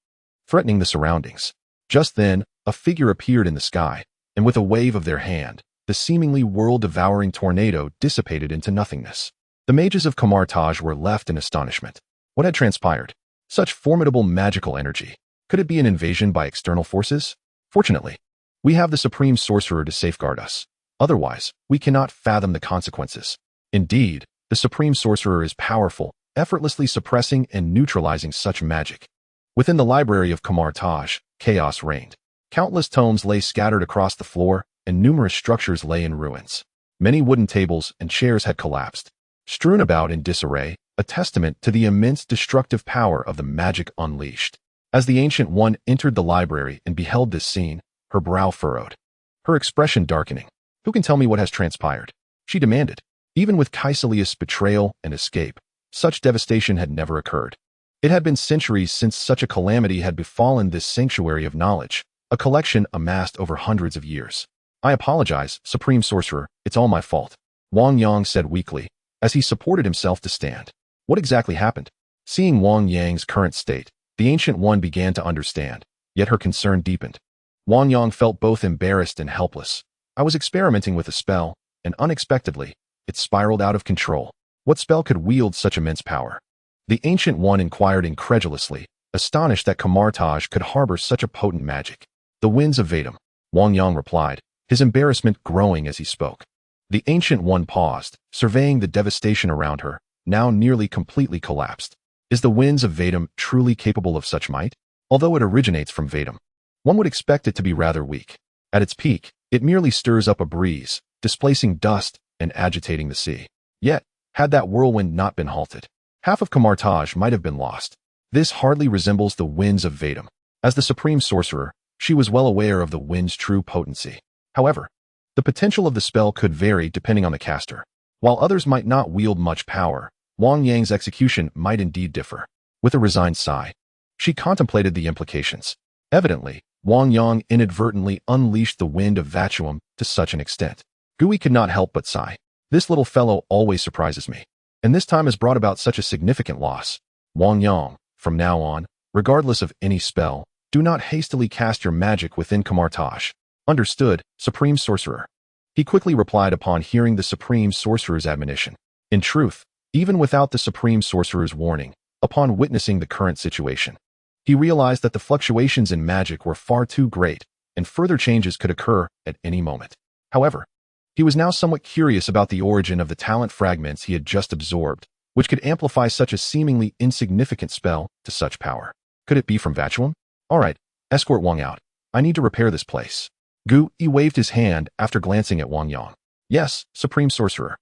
threatening the surroundings. Just then, a figure appeared in the sky, and with a wave of their hand, the seemingly world-devouring tornado dissipated into nothingness. The mages of Kamar-Taj were left in astonishment. What had transpired? Such formidable magical energy. Could it be an invasion by external forces? Fortunately, we have the Supreme Sorcerer to safeguard us. Otherwise, we cannot fathom the consequences. Indeed, the Supreme Sorcerer is powerful, effortlessly suppressing and neutralizing such magic. Within the library of Kamar-Taj, chaos reigned. Countless tomes lay scattered across the floor, and numerous structures lay in ruins. Many wooden tables and chairs had collapsed, strewn about in disarray, a testament to the immense destructive power of the magic unleashed. As the Ancient One entered the library and beheld this scene, her brow furrowed, her expression darkening. Who can tell me what has transpired? She demanded. Even with Kaisalius' betrayal and escape, such devastation had never occurred. It had been centuries since such a calamity had befallen this sanctuary of knowledge, a collection amassed over hundreds of years. I apologize, Supreme Sorcerer, it's all my fault, Wang Yang said weakly, as he supported himself to stand. What exactly happened? Seeing Wang Yang's current state, the Ancient One began to understand, yet her concern deepened. Wang Yang felt both embarrassed and helpless. I was experimenting with a spell, and unexpectedly, it spiraled out of control. What spell could wield such immense power? The Ancient One inquired incredulously, astonished that Kamar-Taj could harbor such a potent magic. The Winds of Vedam, Wang Yang replied, his embarrassment growing as he spoke. The Ancient One paused, surveying the devastation around her, now nearly completely collapsed. Is the Winds of Vedam truly capable of such might? Although it originates from Vedam, one would expect it to be rather weak. At its peak, it merely stirs up a breeze, displacing dust and agitating the sea. Yet, had that whirlwind not been halted, half of Kamar-Taj might have been lost. This hardly resembles the Winds of Vedam. As the Supreme Sorcerer, she was well aware of the wind's true potency. However, the potential of the spell could vary depending on the caster. While others might not wield much power, Wang Yang's execution might indeed differ. With a resigned sigh, she contemplated the implications. Evidently, Wang Yang inadvertently unleashed the Wind of Vacuum to such an extent. Gui could not help but sigh. This little fellow always surprises me, and this time has brought about such a significant loss. Wang Yang, From now on, regardless of any spell, do not hastily cast your magic within Kamar-Taj. Understood, Supreme Sorcerer. He quickly replied upon hearing the Supreme Sorcerer's admonition. In truth, even without the Supreme Sorcerer's warning, upon witnessing the current situation, he realized that the fluctuations in magic were far too great, and further changes could occur at any moment. However, he was now somewhat curious about the origin of the talent fragments he had just absorbed, which could amplify such a seemingly insignificant spell to such power. Could it be from Vacuum? All right, escort Wang out. I need to repair this place. He waved his hand after glancing at Wang Yang. Yes, Supreme Sorcerer.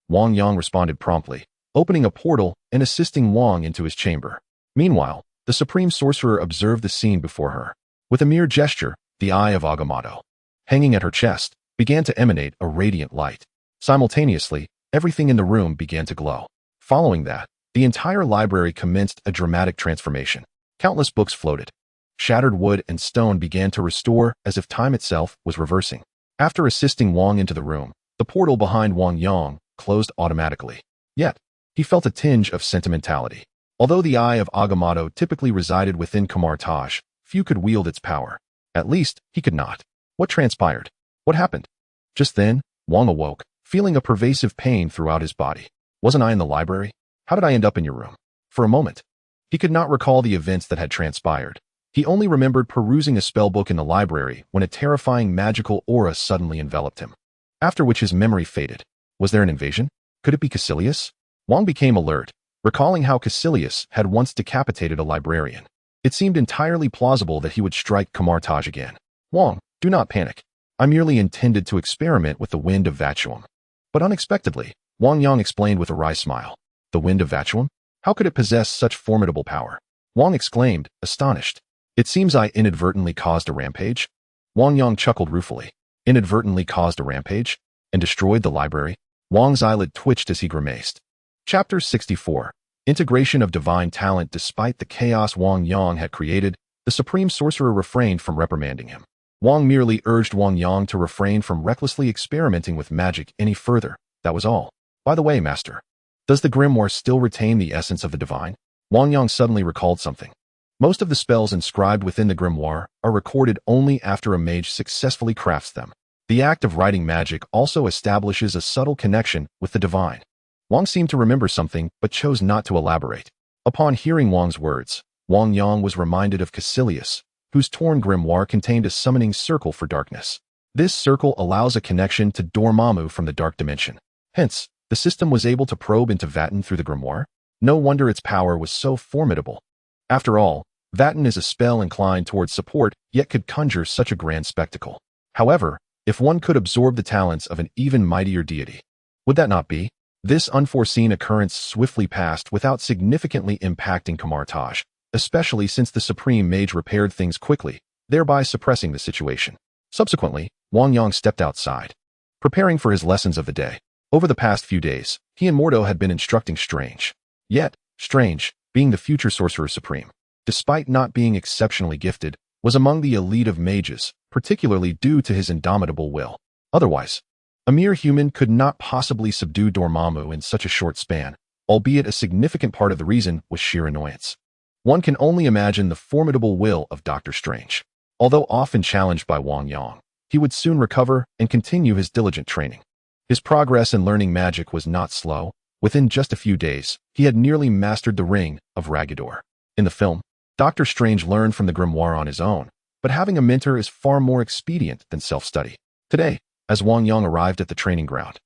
Wang Yang responded promptly, opening a portal and assisting Wang into his chamber. Meanwhile, the Supreme Sorcerer observed the scene before her. With a mere gesture, the eye of Agamotto, hanging at her chest, began to emanate a radiant light. Simultaneously, everything in the room began to glow. Following that, the entire library commenced a dramatic transformation. Countless books floated. Shattered wood and stone began to restore as if time itself was reversing. After assisting Wang into the room, the portal behind Wang Yang closed automatically. Yet, he felt a tinge of sentimentality. Although the eye of Agamotto typically resided within Kamar-Taj, few could wield its power. At least, he could not. What transpired? What happened? Just then, Wang awoke, feeling a pervasive pain throughout his body. Wasn't I in the library? How did I end up in your room? For a moment, he could not recall the events that had transpired. He only remembered perusing a spellbook in the library when a terrifying magical aura suddenly enveloped him. After which his memory faded. Was there an invasion? Could it be Caecilius? Wang became alert, recalling how Caecilius had once decapitated a librarian. It seemed entirely plausible that he would strike Kamar-Taj again. Wang, do not panic. I merely intended to experiment with the wind of Vacuum. But unexpectedly, Wang Yang explained with a wry smile. The wind of Vacuum? How could it possess such formidable power? Wang exclaimed, astonished. It seems I inadvertently caused a rampage? Wang Yang chuckled ruefully. Inadvertently caused a rampage? And destroyed the library? Wang's eyelid twitched as he grimaced. Chapter 64. Integration of Divine Talent. Despite the chaos Wang Yang had created, the Supreme Sorcerer refrained from reprimanding him. Wang merely urged Wang Yang to refrain from recklessly experimenting with magic any further. That was all. By the way, Master, does the grimoire still retain the essence of the divine? Wang Yang suddenly recalled something. Most of the spells inscribed within the grimoire are recorded only after a mage successfully crafts them. The act of writing magic also establishes a subtle connection with the divine. Wang seemed to remember something but chose not to elaborate. Upon hearing Wang's words, Wang Yang was reminded of Caecilius, whose torn grimoire contained a summoning circle for darkness. This circle allows a connection to Dormammu from the dark dimension. Hence, the system was able to probe into Vatten through the grimoire. No wonder its power was so formidable. After all, Vatten is a spell inclined towards support, yet could conjure such a grand spectacle. However, if one could absorb the talents of an even mightier deity, would that not be? This unforeseen occurrence swiftly passed without significantly impacting Kamar-Taj, especially since the Supreme Mage repaired things quickly, thereby suppressing the situation. Subsequently, Wang Yang stepped outside, preparing for his lessons of the day. Over the past few days, he and Mordo had been instructing Strange. Yet, Strange, being the future Sorcerer Supreme, despite not being exceptionally gifted, was among the elite of mages, particularly due to his indomitable will. Otherwise, a mere human could not possibly subdue Dormammu in such a short span, albeit a significant part of the reason was sheer annoyance. One can only imagine the formidable will of Dr. Strange. Although often challenged by Wang Yang, he would soon recover and continue his diligent training. His progress in learning magic was not slow. Within just a few days, he had nearly mastered the Ring of Ragador. In the film, Dr. Strange learned from the grimoire on his own, but having a mentor is far more expedient than self-study. Today, as Wang Yang arrived at the training ground,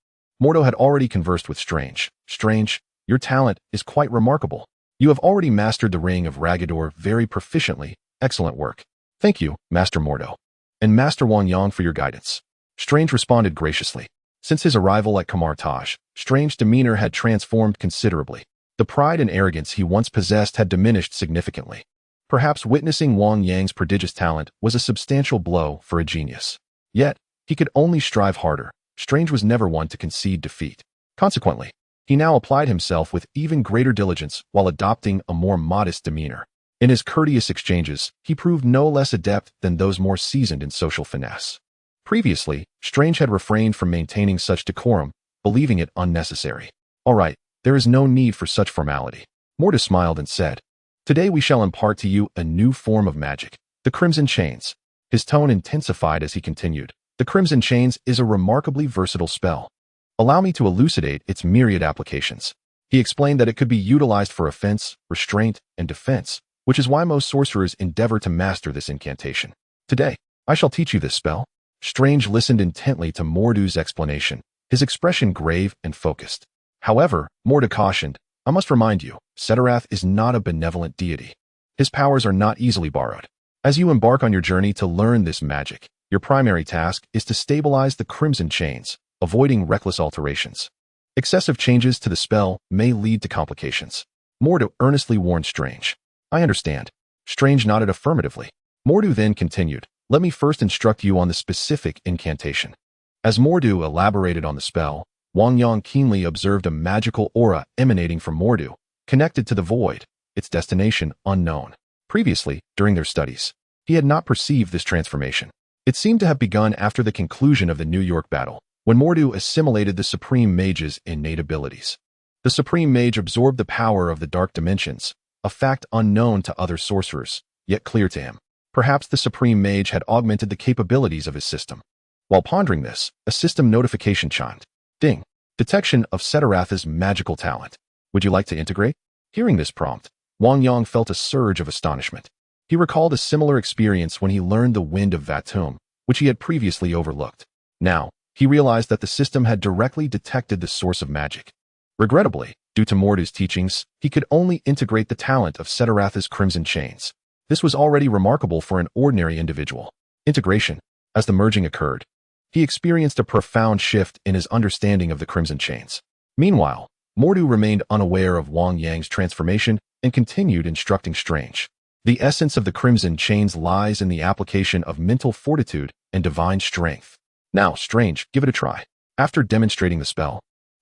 Mordo had already conversed with Strange. Strange, your talent is quite remarkable. You have already mastered the Ring of Ragador very proficiently. Excellent work. Thank you, Master Mordo. And Master Wang Yang for your guidance. Strange responded graciously. Since his arrival at Kamar-Taj, Strange's demeanor had transformed considerably. The pride and arrogance he once possessed had diminished significantly. Perhaps witnessing Wang Yang's prodigious talent was a substantial blow for a genius. Yet, he could only strive harder. Strange was never one to concede defeat. Consequently, he now applied himself with even greater diligence while adopting a more modest demeanor. In his courteous exchanges, he proved no less adept than those more seasoned in social finesse. Previously, Strange had refrained from maintaining such decorum, believing it unnecessary. All right, there is no need for such formality. Mordo smiled and said, Today we shall impart to you a new form of magic, the Crimson Chains. His tone intensified as he continued. The Crimson Chains is a remarkably versatile spell. Allow me to elucidate its myriad applications. He explained that it could be utilized for offense, restraint, and defense, which is why most sorcerers endeavor to master this incantation. Today, I shall teach you this spell. Strange listened intently to Mordu's explanation, his expression grave and focused. However, Mordu cautioned, I must remind you, Setarath is not a benevolent deity. His powers are not easily borrowed. As you embark on your journey to learn this magic, your primary task is to stabilize the Crimson Chains, avoiding reckless alterations. Excessive changes to the spell may lead to complications. Mordu earnestly warned Strange. I understand. Strange nodded affirmatively. Mordu then continued, let me first instruct you on the specific incantation. As Mordu elaborated on the spell, Wang Yang keenly observed a magical aura emanating from Mordu, connected to the void, its destination unknown. Previously, during their studies, he had not perceived this transformation. It seemed to have begun after the conclusion of the New York battle, when Mordu assimilated the Supreme Mage's innate abilities. The Supreme Mage absorbed the power of the Dark Dimensions, a fact unknown to other sorcerers, yet clear to him. Perhaps the Supreme Mage had augmented the capabilities of his system. While pondering this, a system notification chimed. Ding. Detection of Setarath's magical talent. Would you like to integrate? Hearing this prompt, Wang Yang felt a surge of astonishment. He recalled a similar experience when he learned the Wind of Vatum, which he had previously overlooked. Now, he realized that the system had directly detected the source of magic. Regrettably, due to Mordu's teachings, he could only integrate the talent of Setarath's Crimson Chains. This was already remarkable for an ordinary individual. Integration. As the merging occurred, he experienced a profound shift in his understanding of the Crimson Chains. Meanwhile, Mordu remained unaware of Wang Yang's transformation and continued instructing Strange. The essence of the Crimson Chains lies in the application of mental fortitude and divine strength. Now, Strange, give it a try. After demonstrating the spell,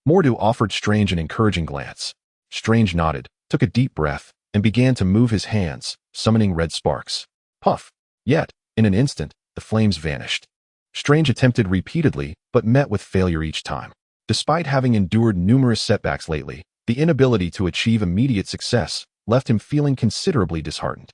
Mordu offered Strange an encouraging glance. Strange nodded, took a deep breath, and began to move his hands, summoning red sparks. Puff! Yet, in an instant, the flames vanished. Strange attempted repeatedly, but met with failure each time. Despite having endured numerous setbacks lately, the inability to achieve immediate success left him feeling considerably disheartened.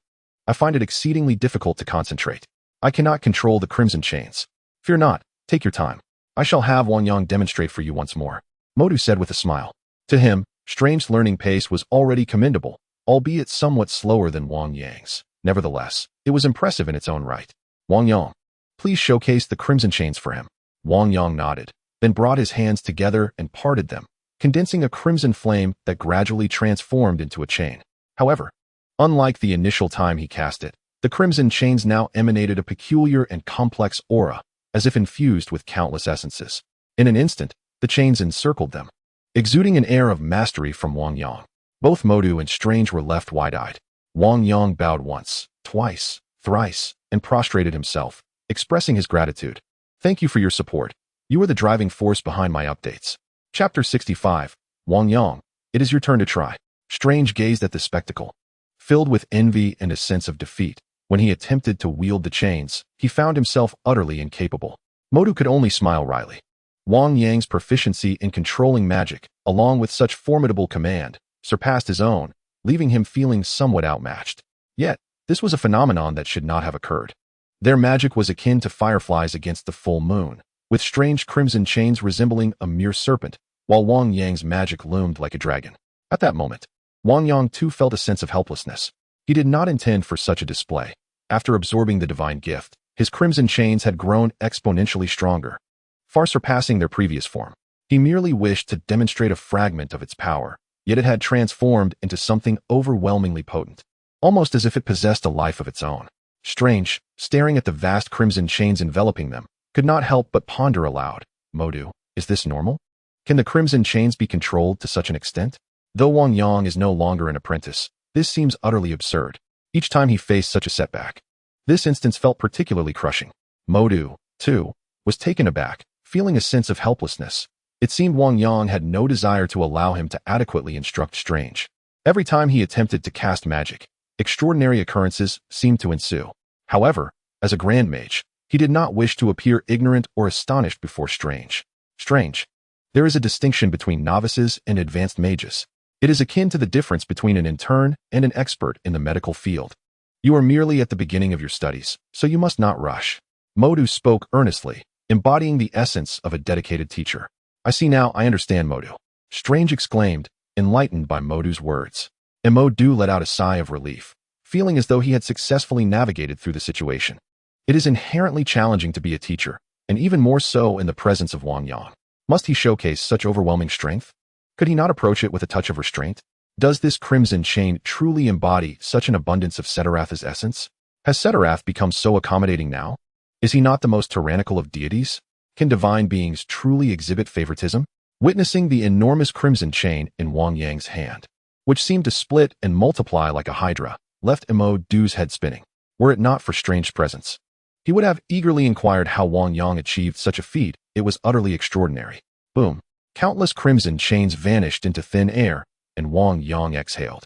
I find it exceedingly difficult to concentrate. I cannot control the Crimson Chains. Fear not, take your time. I shall have Wang Yang demonstrate for you once more, Mordu said with a smile. To him, Strange's learning pace was already commendable, albeit somewhat slower than Wang Yang's. Nevertheless, it was impressive in its own right. Wang Yang, please showcase the Crimson Chains for him. Wang Yang nodded, then brought his hands together and parted them, condensing a crimson flame that gradually transformed into a chain. However, unlike the initial time he cast it, the Crimson Chains now emanated a peculiar and complex aura, as if infused with countless essences. In an instant, the chains encircled them, exuding an air of mastery from Wang Yang. Both Mordu and Strange were left wide-eyed. Wang Yang bowed once, twice, thrice, and prostrated himself, expressing his gratitude. Thank you for your support. You are the driving force behind my updates. Chapter 65. Wang Yang, it is your turn to try. Strange gazed at the spectacle. Filled with envy and a sense of defeat, when he attempted to wield the chains, he found himself utterly incapable. Mordu could only smile wryly. Wang Yang's proficiency in controlling magic, along with such formidable command, surpassed his own, leaving him feeling somewhat outmatched. Yet, this was a phenomenon that should not have occurred. Their magic was akin to fireflies against the full moon, with strange crimson chains resembling a mere serpent, while Wang Yang's magic loomed like a dragon. At that moment, Wang Yang too felt a sense of helplessness. He did not intend for such a display. After absorbing the divine gift, his crimson chains had grown exponentially stronger, far surpassing their previous form. He merely wished to demonstrate a fragment of its power, yet it had transformed into something overwhelmingly potent, almost as if it possessed a life of its own. Strange, staring at the vast crimson chains enveloping them, could not help but ponder aloud. Mordu, is this normal? Can the crimson chains be controlled to such an extent? Though Wang Yang is no longer an apprentice, this seems utterly absurd. Each time he faced such a setback, this instance felt particularly crushing. Mordu, too, was taken aback, feeling a sense of helplessness. It seemed Wang Yang had no desire to allow him to adequately instruct Strange. Every time he attempted to cast magic, extraordinary occurrences seemed to ensue. However, as a Grand Mage, he did not wish to appear ignorant or astonished before Strange. Strange. There is a distinction between novices and advanced mages. It is akin to the difference between an intern and an expert in the medical field. You are merely at the beginning of your studies, so you must not rush. Modu spoke earnestly, embodying the essence of a dedicated teacher. I see now, I understand, Modu. Strange exclaimed, enlightened by Modu's words. And Modu let out a sigh of relief, feeling as though he had successfully navigated through the situation. It is inherently challenging to be a teacher, and even more so in the presence of Wang Yang. Must he showcase such overwhelming strength? Could he not approach it with a touch of restraint? Does this crimson chain truly embody such an abundance of Setarath's essence? Has Setarath become so accommodating now? Is he not the most tyrannical of deities? Can divine beings truly exhibit favoritism? Witnessing the enormous crimson chain in Wang Yang's hand, which seemed to split and multiply like a hydra, left Modu's head spinning. Were it not for Strange's presence, he would have eagerly inquired how Wang Yang achieved such a feat. It was utterly extraordinary. Boom. Countless crimson chains vanished into thin air, and Wang Yang exhaled,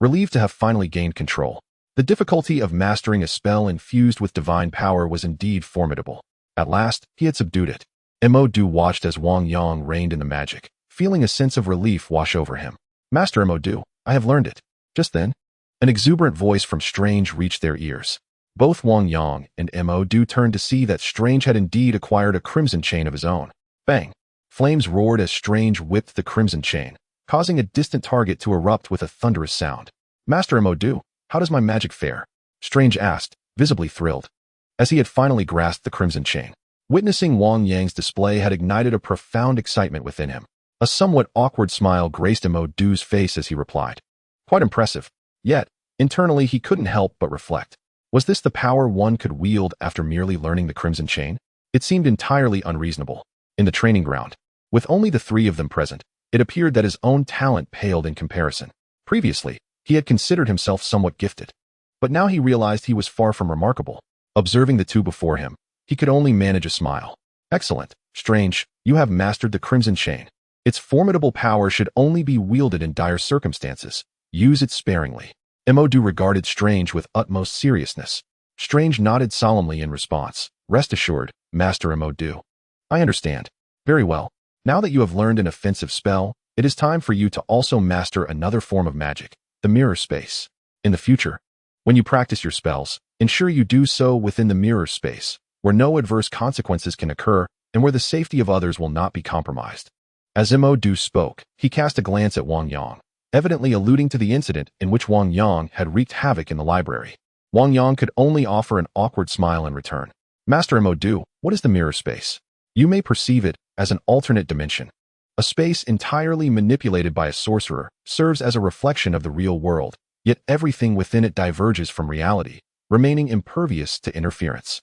relieved to have finally gained control. The difficulty of mastering a spell infused with divine power was indeed formidable. At last, he had subdued it. Modu watched as Wang Yang reigned in the magic, feeling a sense of relief wash over him. Master Modu, I have learned it. Just then, an exuberant voice from Strange reached their ears. Both Wang Yang and Modu turned to see that Strange had indeed acquired a crimson chain of his own. Bang! Flames roared as Strange whipped the crimson chain, causing a distant target to erupt with a thunderous sound. Master Modu, how does my magic fare? Strange asked, visibly thrilled, as he had finally grasped the crimson chain. Witnessing Wang Yang's display had ignited a profound excitement within him. A somewhat awkward smile graced Modu's face as he replied. Quite impressive. Yet, internally he couldn't help but reflect. Was this the power one could wield after merely learning the crimson chain? It seemed entirely unreasonable. In the training ground, with only the three of them present, it appeared that his own talent paled in comparison. Previously, he had considered himself somewhat gifted, but now he realized he was far from remarkable. Observing the two before him, he could only manage a smile. Excellent, Strange, you have mastered the crimson chain. Its formidable power should only be wielded in dire circumstances. Use it sparingly. Modu regarded Strange with utmost seriousness. Strange nodded solemnly in response. Rest assured, Master Modu. I understand. Very well. Now that you have learned an offensive spell, it is time for you to also master another form of magic, the mirror space. In the future, when you practice your spells, ensure you do so within the mirror space, where no adverse consequences can occur and where the safety of others will not be compromised. As Modu spoke, he cast a glance at Wang Yang, evidently alluding to the incident in which Wang Yang had wreaked havoc in the library. Wang Yang could only offer an awkward smile in return. Master Modu, what is the mirror space? You may perceive it as an alternate dimension. A space entirely manipulated by a sorcerer serves as a reflection of the real world, yet everything within it diverges from reality, remaining impervious to interference.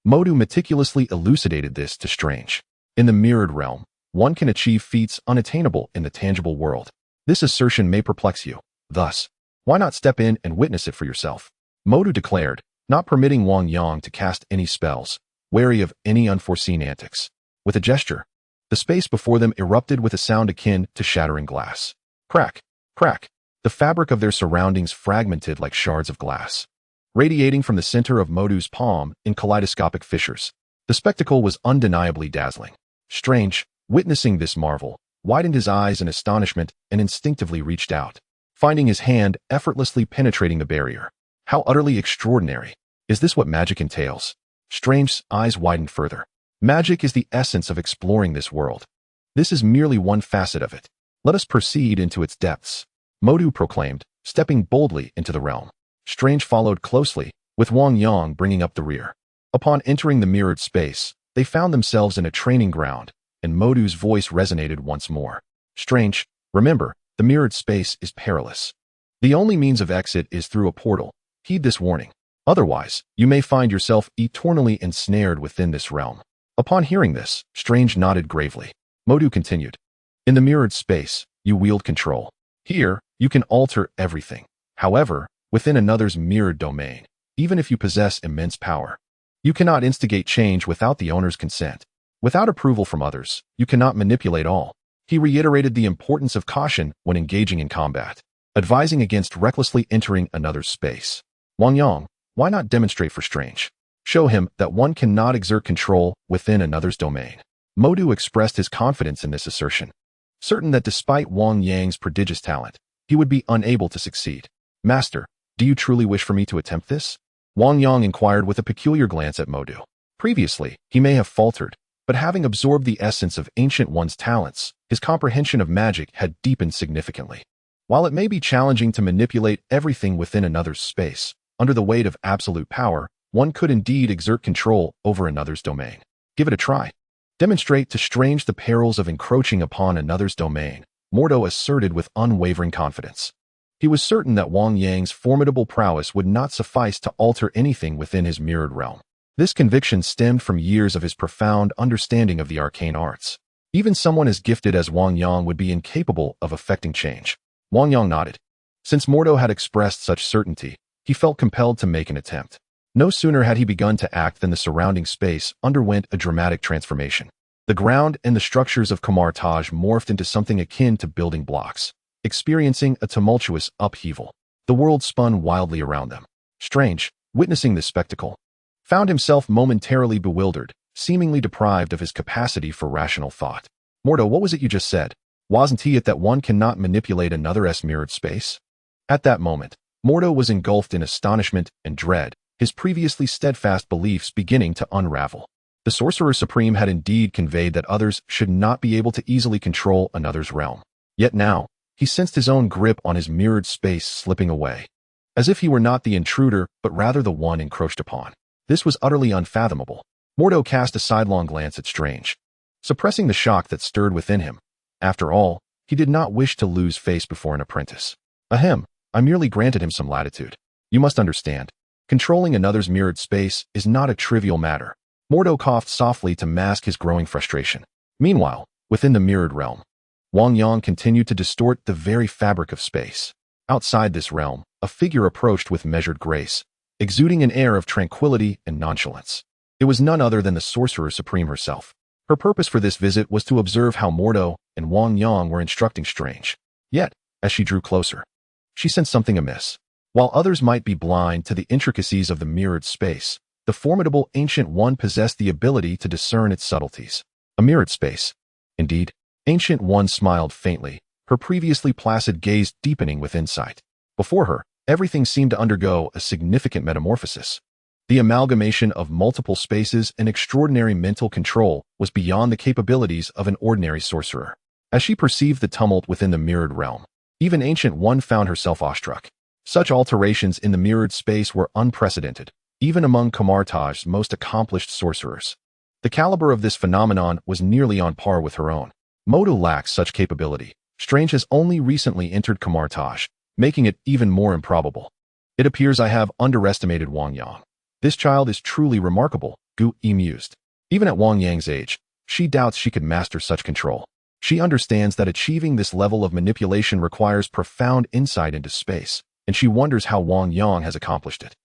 Modu meticulously elucidated this to Strange. In the mirrored realm, one can achieve feats unattainable in the tangible world. This assertion may perplex you. Thus, why not step in and witness it for yourself? Modu declared, not permitting Wang Yang to cast any spells, wary of any unforeseen antics. With a gesture, the space before them erupted with a sound akin to shattering glass. Crack, crack. The fabric of their surroundings fragmented like shards of glass, radiating from the center of Modu's palm in kaleidoscopic fissures. The spectacle was undeniably dazzling. Strange, witnessing this marvel, widened his eyes in astonishment and instinctively reached out, finding his hand effortlessly penetrating the barrier. How utterly extraordinary. Is this what magic entails? Strange's eyes widened further. Magic is the essence of exploring this world. This is merely one facet of it. Let us proceed into its depths, Modu proclaimed, stepping boldly into the realm. Strange followed closely, with Wang Yang bringing up the rear. Upon entering the mirrored space, they found themselves in a training ground, and Modu's voice resonated once more. Strange, remember, the mirrored space is perilous. The only means of exit is through a portal. Heed this warning. Otherwise, you may find yourself eternally ensnared within this realm. Upon hearing this, Strange nodded gravely. Modu continued. In the mirrored space, you wield control. Here, you can alter everything. However, within another's mirrored domain, even if you possess immense power, you cannot instigate change without the owner's consent. Without approval from others, you cannot manipulate all. He reiterated the importance of caution when engaging in combat, advising against recklessly entering another's space. Wang Yang, why not demonstrate for Strange? Show him that one cannot exert control within another's domain. Modu expressed his confidence in this assertion, certain that despite Wang Yang's prodigious talent, he would be unable to succeed. Master, do you truly wish for me to attempt this? Wang Yang inquired with a peculiar glance at Modu. Previously, he may have faltered, but having absorbed the essence of Ancient One's talents, his comprehension of magic had deepened significantly. While it may be challenging to manipulate everything within another's space, under the weight of absolute power, one could indeed exert control over another's domain. Give it a try. Demonstrate to Strange the perils of encroaching upon another's domain, Mordo asserted with unwavering confidence. He was certain that Wang Yang's formidable prowess would not suffice to alter anything within his mirrored realm. This conviction stemmed from years of his profound understanding of the arcane arts. Even someone as gifted as Wang Yang would be incapable of effecting change. Wang Yang nodded. Since Mordo had expressed such certainty, he felt compelled to make an attempt. No sooner had he begun to act than the surrounding space underwent a dramatic transformation. The ground and the structures of Kamar-Taj morphed into something akin to building blocks, experiencing a tumultuous upheaval. The world spun wildly around them. Strange, witnessing this spectacle, found himself momentarily bewildered, seemingly deprived of his capacity for rational thought. Mordo, what was it you just said? Wasn't it that one cannot manipulate another's mirrored space? At that moment, Mordo was engulfed in astonishment and dread, his previously steadfast beliefs beginning to unravel. The Sorcerer Supreme had indeed conveyed that others should not be able to easily control another's realm. Yet now, he sensed his own grip on his mirrored space slipping away, as if he were not the intruder but rather the one encroached upon. This was utterly unfathomable. Mordo cast a sidelong glance at Strange, suppressing the shock that stirred within him. After all, he did not wish to lose face before an apprentice. Ahem, I merely granted him some latitude. You must understand, controlling another's mirrored space is not a trivial matter. Mordo coughed softly to mask his growing frustration. Meanwhile, within the mirrored realm, Wang Yang continued to distort the very fabric of space. Outside this realm, a figure approached with measured grace, exuding an air of tranquility and nonchalance. It was none other than the Sorcerer Supreme herself. Her purpose for this visit was to observe how Mordo and Wang Yang were instructing Strange. Yet, as she drew closer, she sensed something amiss. While others might be blind to the intricacies of the mirrored space, the formidable Ancient One possessed the ability to discern its subtleties. A mirrored space. Indeed, Ancient One smiled faintly, her previously placid gaze deepening with insight. Before her, everything seemed to undergo a significant metamorphosis. The amalgamation of multiple spaces and extraordinary mental control was beyond the capabilities of an ordinary sorcerer. As she perceived the tumult within the mirrored realm, even Ancient One found herself awestruck. Such alterations in the mirrored space were unprecedented, even among Kamar-Taj's most accomplished sorcerers. The caliber of this phenomenon was nearly on par with her own. Modu lacks such capability. Strange has only recently entered Kamar-Taj, making it even more improbable. It appears I have underestimated Wang Yang. This child is truly remarkable, Gu Yi mused. Even at Wang Yang's age, she doubts she could master such control. She understands that achieving this level of manipulation requires profound insight into space, and she wonders how Wang Yang has accomplished it.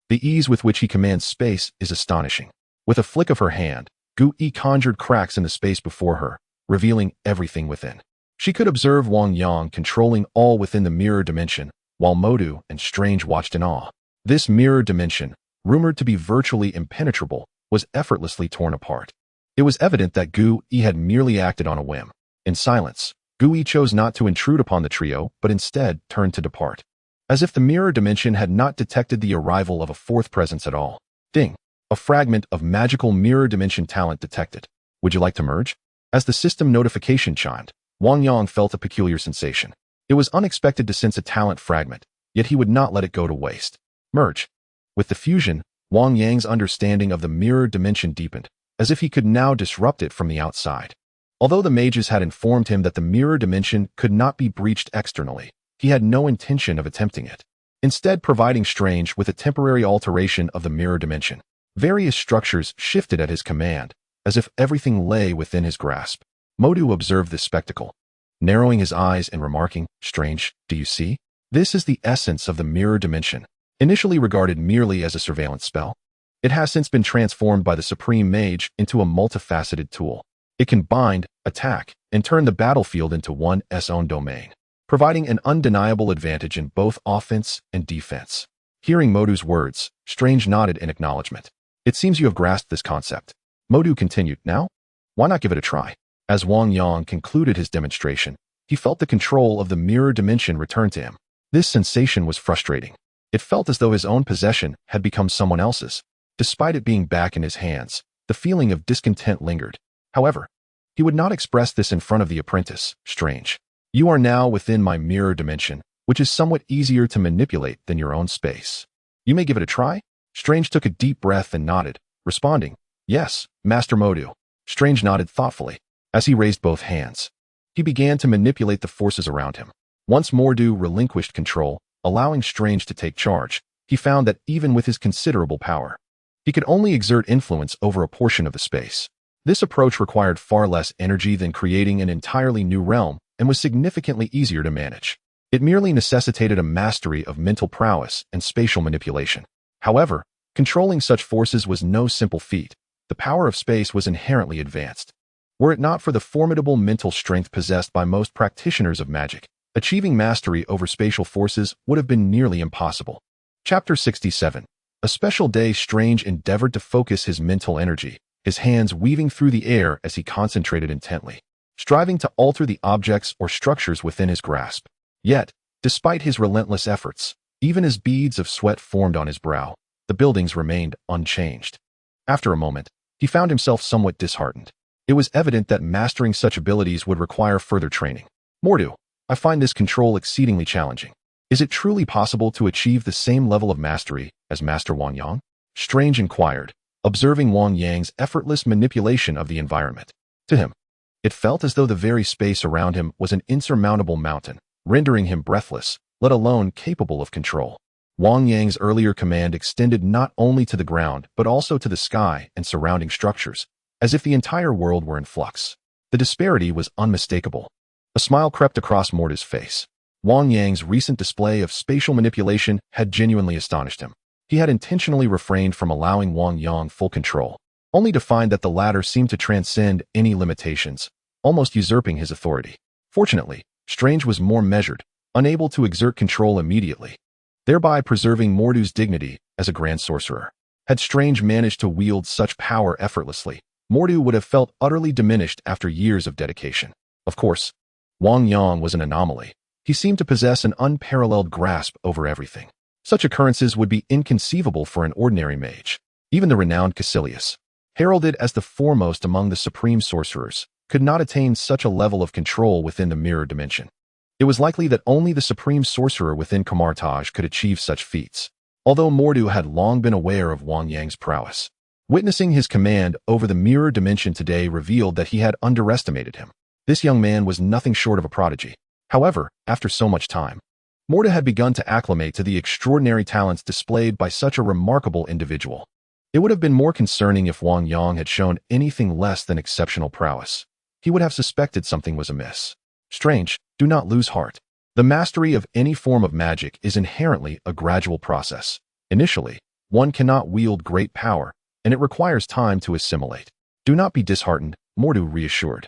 The ease with which he commands space is astonishing. With a flick of her hand, Gu Yi conjured cracks in the space before her, revealing everything within. She could observe Wang Yang controlling all within the mirror dimension, while Modu and Strange watched in awe. This mirror dimension, rumored to be virtually impenetrable, was effortlessly torn apart. It was evident that Gu Yi had merely acted on a whim. In silence, Gu Yi chose not to intrude upon the trio, but instead turned to depart. As if the mirror dimension had not detected the arrival of a fourth presence at all. Ding! A fragment of magical mirror dimension talent detected. Would you like to merge? As the system notification chimed, Wang Yang felt a peculiar sensation. It was unexpected to sense a talent fragment, yet he would not let it go to waste. Merge. With the fusion, Wang Yang's understanding of the mirror dimension deepened, as if he could now disrupt it from the outside. Although the mages had informed him that the mirror dimension could not be breached externally, he had no intention of attempting it. Instead, providing Strange with a temporary alteration of the mirror dimension. Various structures shifted at his command, as if everything lay within his grasp. Modu observed this spectacle, narrowing his eyes and remarking, "Strange, do you see? This is the essence of the mirror dimension. Initially regarded merely as a surveillance spell, it has since been transformed by the Supreme Mage into a multifaceted tool. It can bind, attack, and turn the battlefield into one's own domain, providing an undeniable advantage in both offense and defense." Hearing Modu's words, Strange nodded in acknowledgement. "It seems you have grasped this concept." Modu continued, "Now, why not give it a try?" As Wang Yang concluded his demonstration, he felt the control of the mirror dimension return to him. This sensation was frustrating. It felt as though his own possession had become someone else's. Despite it being back in his hands, the feeling of discontent lingered. However, he would not express this in front of the apprentice. Strange. You are now within my mirror dimension, which is somewhat easier to manipulate than your own space. You may give it a try? Strange took a deep breath and nodded, responding, Yes, Master Modu. Strange nodded thoughtfully. As he raised both hands, he began to manipulate the forces around him. Once Mordu relinquished control, allowing Strange to take charge, he found that even with his considerable power, he could only exert influence over a portion of the space. This approach required far less energy than creating an entirely new realm and was significantly easier to manage. It merely necessitated a mastery of mental prowess and spatial manipulation. However, controlling such forces was no simple feat. The power of space was inherently advanced. Were it not for the formidable mental strength possessed by most practitioners of magic, achieving mastery over spatial forces would have been nearly impossible. Chapter 67. A special day. Strange endeavored to focus his mental energy, his hands weaving through the air as he concentrated intently, striving to alter the objects or structures within his grasp. Yet, despite his relentless efforts, even as beads of sweat formed on his brow, the buildings remained unchanged. After a moment, he found himself somewhat disheartened. It was evident that mastering such abilities would require further training. Mordu, I find this control exceedingly challenging. Is it truly possible to achieve the same level of mastery as Master Wang Yang? Strange inquired, observing Wang Yang's effortless manipulation of the environment. To him, it felt as though the very space around him was an insurmountable mountain, rendering him breathless, let alone capable of control. Wang Yang's earlier command extended not only to the ground but also to the sky and surrounding structures, as if the entire world were in flux. The disparity was unmistakable. A smile crept across Mordu's face. Wang Yang's recent display of spatial manipulation had genuinely astonished him. He had intentionally refrained from allowing Wang Yang full control, only to find that the latter seemed to transcend any limitations, almost usurping his authority. Fortunately, Strange was more measured, unable to exert control immediately, thereby preserving Mordu's dignity as a grand sorcerer. Had Strange managed to wield such power effortlessly, Mordu would have felt utterly diminished after years of dedication. Of course, Wang Yang was an anomaly. He seemed to possess an unparalleled grasp over everything. Such occurrences would be inconceivable for an ordinary mage. Even the renowned Caecilius, heralded as the foremost among the supreme sorcerers, could not attain such a level of control within the mirror dimension. It was likely that only the supreme sorcerer within Kamar-Taj could achieve such feats, although Mordu had long been aware of Wang Yang's prowess. Witnessing his command over the mirror dimension today revealed that he had underestimated him. This young man was nothing short of a prodigy. However, after so much time, Mordu had begun to acclimate to the extraordinary talents displayed by such a remarkable individual. It would have been more concerning if Wang Yang had shown anything less than exceptional prowess. He would have suspected something was amiss. Strange, do not lose heart. The mastery of any form of magic is inherently a gradual process. Initially, one cannot wield great power, and it requires time to assimilate. Do not be disheartened, Mordu reassured.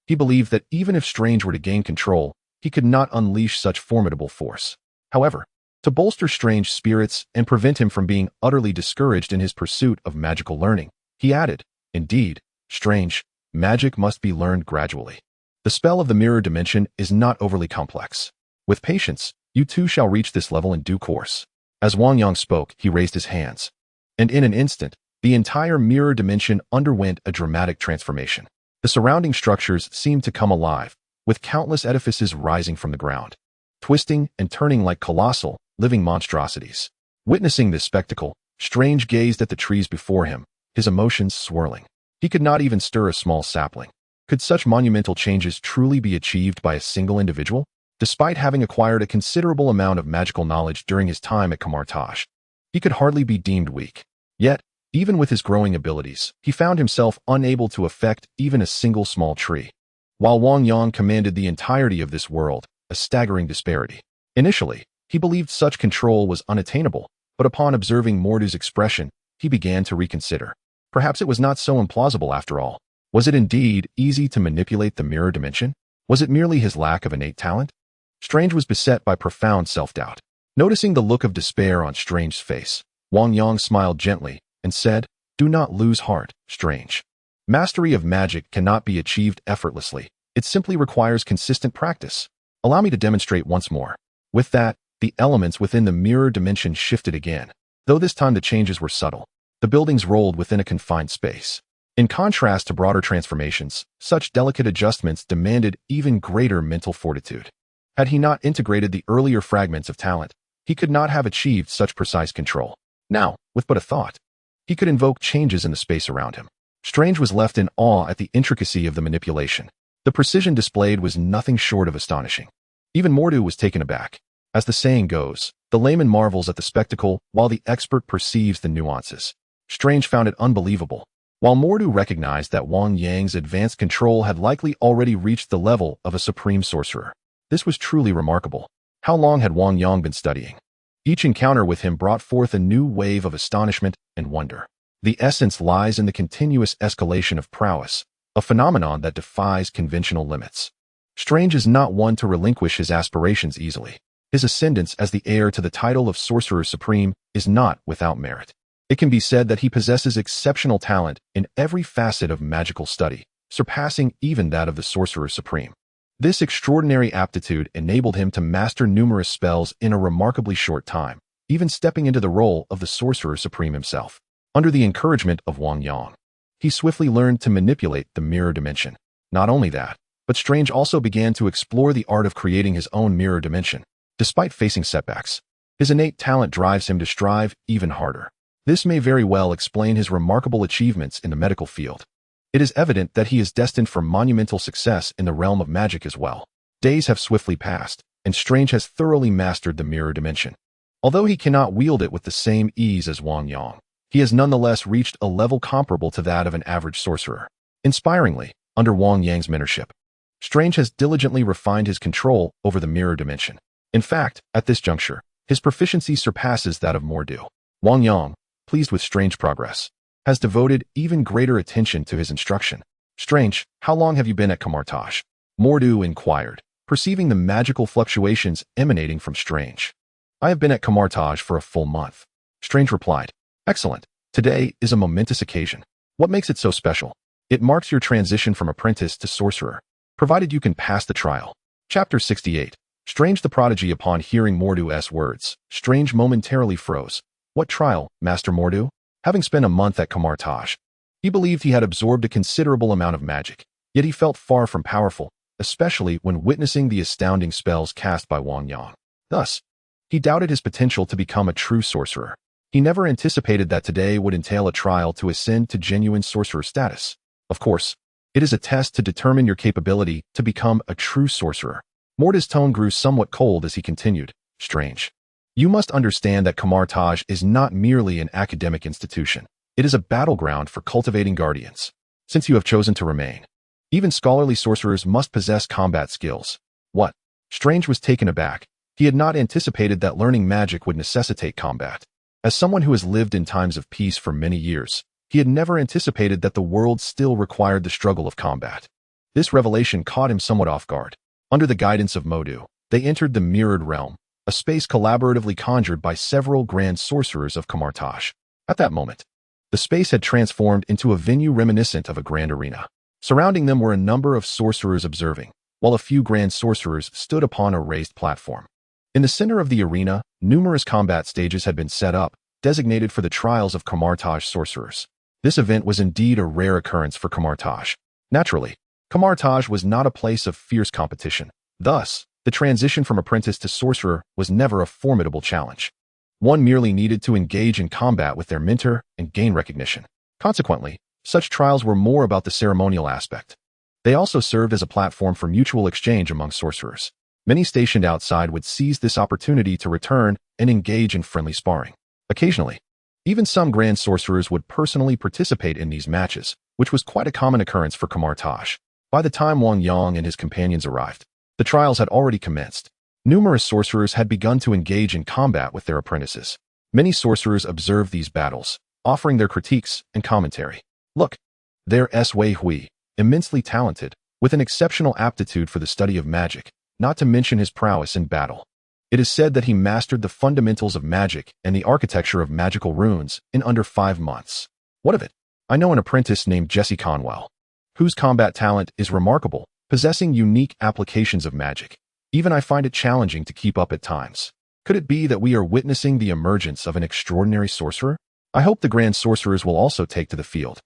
He believed that even if Strange were to gain control, he could not unleash such formidable force. However, to bolster Strange's spirits and prevent him from being utterly discouraged in his pursuit of magical learning, he added, Indeed, Strange, magic must be learned gradually. The spell of the mirror dimension is not overly complex. With patience, you too shall reach this level in due course. As Wang Yang spoke, he raised his hands, and in an instant, the entire mirror dimension underwent a dramatic transformation. The surrounding structures seemed to come alive, with countless edifices rising from the ground, twisting and turning like colossal, living monstrosities. Witnessing this spectacle, Strange gazed at the trees before him, his emotions swirling. He could not even stir a small sapling. Could such monumental changes truly be achieved by a single individual? Despite having acquired a considerable amount of magical knowledge during his time at Kamar-Taj, he could hardly be deemed weak. Yet, even with his growing abilities, he found himself unable to affect even a single small tree. While Wang Yang commanded the entirety of this world, a staggering disparity. Initially, he believed such control was unattainable, but upon observing Mordu's expression, he began to reconsider. Perhaps it was not so implausible after all. Was it indeed easy to manipulate the mirror dimension? Was it merely his lack of innate talent? Strange was beset by profound self-doubt. Noticing the look of despair on Strange's face, Wang Yang smiled gently and said, Do not lose heart, Strange. Mastery of magic cannot be achieved effortlessly. It simply requires consistent practice. Allow me to demonstrate once more. With that, the elements within the mirror dimension shifted again. Though this time the changes were subtle, the buildings rolled within a confined space. In contrast to broader transformations, such delicate adjustments demanded even greater mental fortitude. Had he not integrated the earlier fragments of talent, he could not have achieved such precise control. Now, with but a thought, he could invoke changes in the space around him. Strange was left in awe at the intricacy of the manipulation. The precision displayed was nothing short of astonishing. Even Mordu was taken aback. As the saying goes, the layman marvels at the spectacle while the expert perceives the nuances. Strange found it unbelievable. While Mordu recognized that Wang Yang's advanced control had likely already reached the level of a supreme sorcerer. This was truly remarkable. How long had Wang Yang been studying? Each encounter with him brought forth a new wave of astonishment and wonder. The essence lies in the continuous escalation of prowess, a phenomenon that defies conventional limits. Strange is not one to relinquish his aspirations easily. His ascendance as the heir to the title of Sorcerer Supreme is not without merit. It can be said that he possesses exceptional talent in every facet of magical study, surpassing even that of the Sorcerer Supreme. This extraordinary aptitude enabled him to master numerous spells in a remarkably short time, even stepping into the role of the Sorcerer Supreme himself. Under the encouragement of Wang Yang, he swiftly learned to manipulate the mirror dimension. Not only that, but Strange also began to explore the art of creating his own mirror dimension. Despite facing setbacks, his innate talent drives him to strive even harder. This may very well explain his remarkable achievements in the medical field. It is evident that he is destined for monumental success in the realm of magic as well. Days have swiftly passed, and Strange has thoroughly mastered the mirror dimension. Although he cannot wield it with the same ease as Wang Yang, he has nonetheless reached a level comparable to that of an average sorcerer. Inspiringly, under Wang Yang's mentorship, Strange has diligently refined his control over the mirror dimension. In fact, at this juncture, his proficiency surpasses that of Mordu. Wang Yang, pleased with Strange's progress, has devoted even greater attention to his instruction. Strange, how long have you been at Kamar-Taj? Mordu inquired, perceiving the magical fluctuations emanating from Strange. I have been at Kamar-Taj for a full month. Strange replied. Excellent. Today is a momentous occasion. What makes it so special? It marks your transition from apprentice to sorcerer, provided you can pass the trial. Chapter 68. Strange the prodigy. Upon hearing Mordu's words, Strange momentarily froze. What trial, Master Mordu? Having spent a month at Kamar-Taj, he believed he had absorbed a considerable amount of magic, yet he felt far from powerful, especially when witnessing the astounding spells cast by Wang Yang. Thus, he doubted his potential to become a true sorcerer. He never anticipated that today would entail a trial to ascend to genuine sorcerer status. Of course, it is a test to determine your capability to become a true sorcerer. Mordu's tone grew somewhat cold as he continued. Strange. You must understand that Kamar-Taj is not merely an academic institution. It is a battleground for cultivating guardians. Since you have chosen to remain, even scholarly sorcerers must possess combat skills. What? Strange was taken aback. He had not anticipated that learning magic would necessitate combat. As someone who has lived in times of peace for many years, he had never anticipated that the world still required the struggle of combat. This revelation caught him somewhat off guard. Under the guidance of Mordu, they entered the mirrored realm, a space collaboratively conjured by several grand sorcerers of Kamar-Taj. At that moment, the space had transformed into a venue reminiscent of a grand arena. Surrounding them were a number of sorcerers observing, while a few grand sorcerers stood upon a raised platform. In the center of the arena, numerous combat stages had been set up, designated for the trials of Kamar-Taj sorcerers. This event was indeed a rare occurrence for Kamar-Taj. Naturally, Kamar-Taj was not a place of fierce competition. Thus, the transition from apprentice to sorcerer was never a formidable challenge. One merely needed to engage in combat with their mentor and gain recognition. Consequently, such trials were more about the ceremonial aspect. They also served as a platform for mutual exchange among sorcerers. Many stationed outside would seize this opportunity to return and engage in friendly sparring. Occasionally, even some grand sorcerers would personally participate in these matches, which was quite a common occurrence for Kamar-Taj. By the time Wang Yang and his companions arrived, the trials had already commenced. Numerous sorcerers had begun to engage in combat with their apprentices. Many sorcerers observed these battles, offering their critiques and commentary. Look, there's Wei Hui, immensely talented, with an exceptional aptitude for the study of magic, not to mention his prowess in battle. It is said that he mastered the fundamentals of magic and the architecture of magical runes in under 5 months. What of it? I know an apprentice named Jesse Conwell, whose combat talent is remarkable, possessing unique applications of magic. Even I find it challenging to keep up at times. Could it be that we are witnessing the emergence of an extraordinary sorcerer? I hope the grand sorcerers will also take to the field.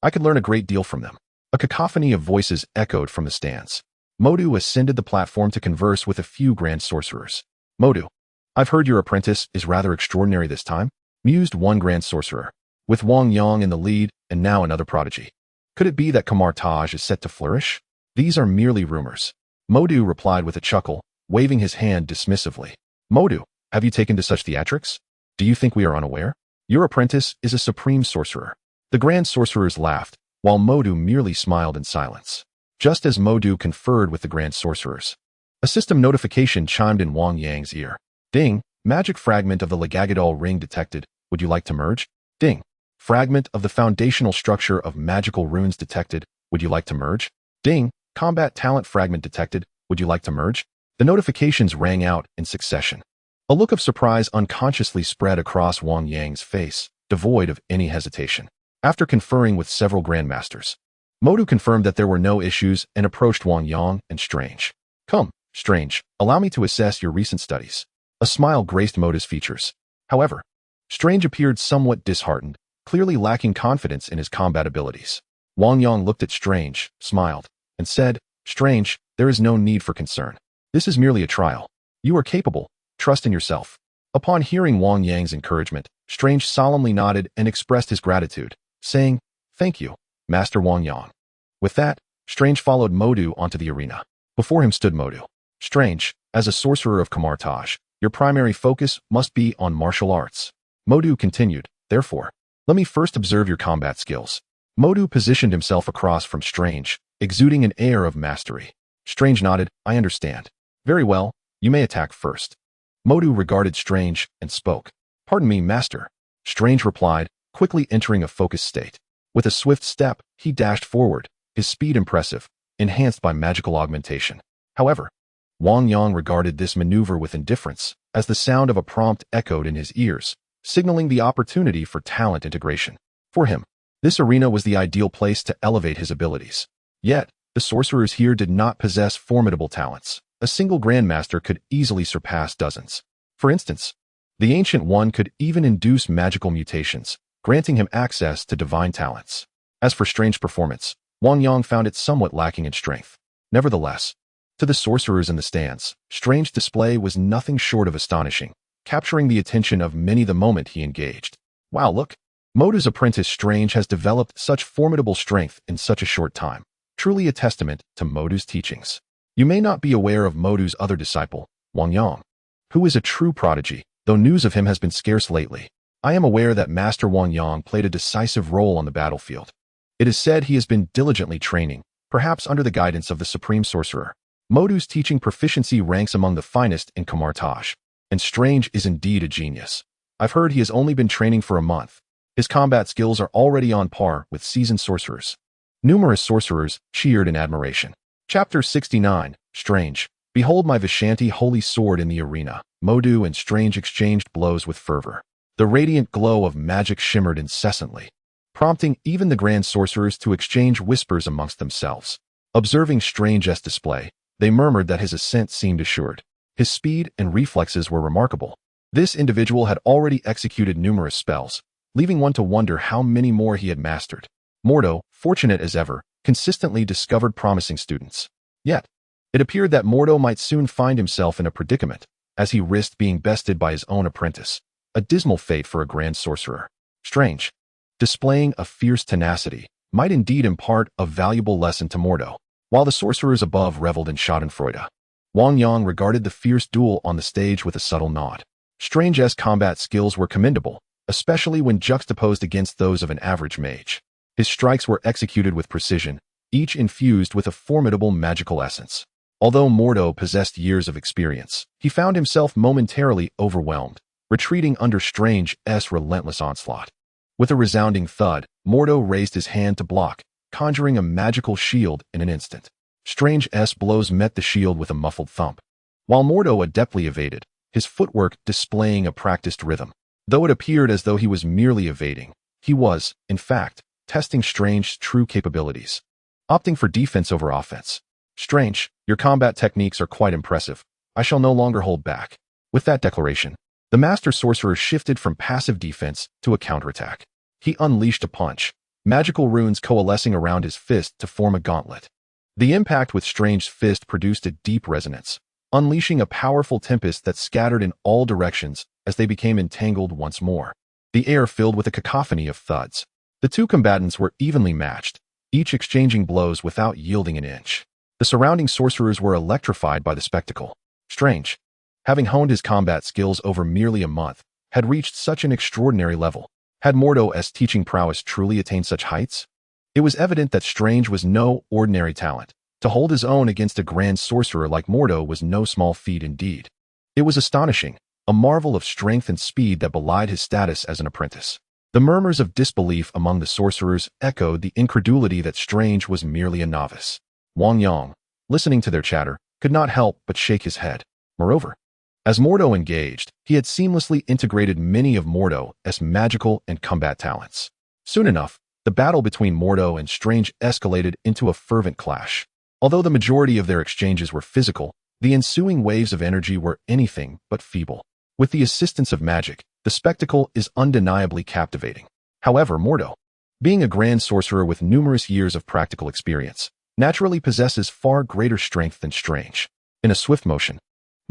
I could learn a great deal from them. A cacophony of voices echoed from the stands. Modu ascended the platform to converse with a few grand sorcerers. Modu, I've heard your apprentice is rather extraordinary this time, mused one grand sorcerer, with Wang Yang in the lead and now another prodigy. Could it be that Kamar-Taj is set to flourish? These are merely rumors. Modu replied with a chuckle, waving his hand dismissively. Modu, have you taken to such theatrics? Do you think we are unaware? Your apprentice is a supreme sorcerer. The grand sorcerers laughed, while Modu merely smiled in silence. Just as Modu conferred with the grand sorcerers, a system notification chimed in Wang Yang's ear. Ding, magic fragment of the Legagadol ring detected. Would you like to merge? Ding, fragment of the foundational structure of magical runes detected. Would you like to merge? Ding, combat talent fragment detected. Would you like to merge? The notifications rang out in succession. A look of surprise unconsciously spread across Wang Yang's face, devoid of any hesitation. After conferring with several grandmasters, Modu confirmed that there were no issues and approached Wang Yang and Strange. Come, Strange, allow me to assess your recent studies. A smile graced Modu's features. However, Strange appeared somewhat disheartened, clearly lacking confidence in his combat abilities. Wang Yang looked at Strange, smiled, and said, Strange, there is no need for concern. This is merely a trial. You are capable. Trust in yourself. Upon hearing Wang Yang's encouragement, Strange solemnly nodded and expressed his gratitude, saying, Thank you, Master Wang Yang. With that, Strange followed Modu onto the arena. Before him stood Modu. Strange, as a sorcerer of Kamar-Taj, your primary focus must be on martial arts. Modu continued, therefore, let me first observe your combat skills. Modu positioned himself across from Strange, exuding an air of mastery. Strange nodded, I understand. Very well, you may attack first. Modu regarded Strange and spoke. Pardon me, Master. Strange replied, quickly entering a focused state. With a swift step, he dashed forward, his speed impressive, enhanced by magical augmentation. However, Wang Yang regarded this maneuver with indifference, as the sound of a prompt echoed in his ears, signaling the opportunity for talent integration. For him, this arena was the ideal place to elevate his abilities. Yet, the sorcerers here did not possess formidable talents. A single grandmaster could easily surpass dozens. For instance, the Ancient One could even induce magical mutations, granting him access to divine talents. As for Strange performance, Wang Yang found it somewhat lacking in strength. Nevertheless, to the sorcerers in the stands, Strange's display was nothing short of astonishing, capturing the attention of many the moment he engaged. Wow, look! Modu's apprentice Strange has developed such formidable strength in such a short time. Truly a testament to Modu's teachings. You may not be aware of Modu's other disciple, Wang Yang, who is a true prodigy, though news of him has been scarce lately. I am aware that Master Wang Yang played a decisive role on the battlefield. It is said he has been diligently training, perhaps under the guidance of the Supreme Sorcerer. Modu's teaching proficiency ranks among the finest in Kamar-Taj, and Strange is indeed a genius. I've heard he has only been training for a month. His combat skills are already on par with seasoned sorcerers. Numerous sorcerers cheered in admiration. Chapter 69, Strange. Behold my Vishanti holy sword in the arena. Modu and Strange exchanged blows with fervor. The radiant glow of magic shimmered incessantly, prompting even the grand sorcerers to exchange whispers amongst themselves. Observing Strange's display, they murmured that his ascent seemed assured. His speed and reflexes were remarkable. This individual had already executed numerous spells, leaving one to wonder how many more he had mastered. Mordo, fortunate as ever, consistently discovered promising students. Yet, it appeared that Mordo might soon find himself in a predicament, as he risked being bested by his own apprentice. A dismal fate for a grand sorcerer. Strange, displaying a fierce tenacity, might indeed impart a valuable lesson to Mordo. While the sorcerers above reveled in schadenfreude, Wang Yang regarded the fierce duel on the stage with a subtle nod. Strange's combat skills were commendable, especially when juxtaposed against those of an average mage. His strikes were executed with precision, each infused with a formidable magical essence. Although Mordo possessed years of experience, he found himself momentarily overwhelmed, retreating under Strange's relentless onslaught. With a resounding thud, Mordo raised his hand to block, conjuring a magical shield in an instant. Strange's blows met the shield with a muffled thump, while Mordo adeptly evaded, his footwork displaying a practiced rhythm. Though it appeared as though he was merely evading, he was, in fact, testing Strange's true capabilities. Opting for defense over offense, Strange, your combat techniques are quite impressive. I shall no longer hold back. With that declaration, the Master Sorcerer shifted from passive defense to a counterattack. He unleashed a punch, magical runes coalescing around his fist to form a gauntlet. The impact with Strange's fist produced a deep resonance, unleashing a powerful tempest that scattered in all directions as they became entangled once more. The air filled with a cacophony of thuds. The two combatants were evenly matched, each exchanging blows without yielding an inch. The surrounding sorcerers were electrified by the spectacle. Strange, having honed his combat skills over merely a month, had reached such an extraordinary level. Had Mordo's teaching prowess truly attained such heights? It was evident that Strange was no ordinary talent. To hold his own against a grand sorcerer like Mordo was no small feat indeed. It was astonishing, a marvel of strength and speed that belied his status as an apprentice. The murmurs of disbelief among the sorcerers echoed the incredulity that Strange was merely a novice. Wang Yang, listening to their chatter, could not help but shake his head. Moreover, as Mordo engaged, he had seamlessly integrated many of Mordo's magical and combat talents. Soon enough, the battle between Mordo and Strange escalated into a fervent clash. Although the majority of their exchanges were physical, the ensuing waves of energy were anything but feeble. With the assistance of magic, the spectacle is undeniably captivating. However, Mordo, being a grand sorcerer with numerous years of practical experience, naturally possesses far greater strength than Strange. In a swift motion,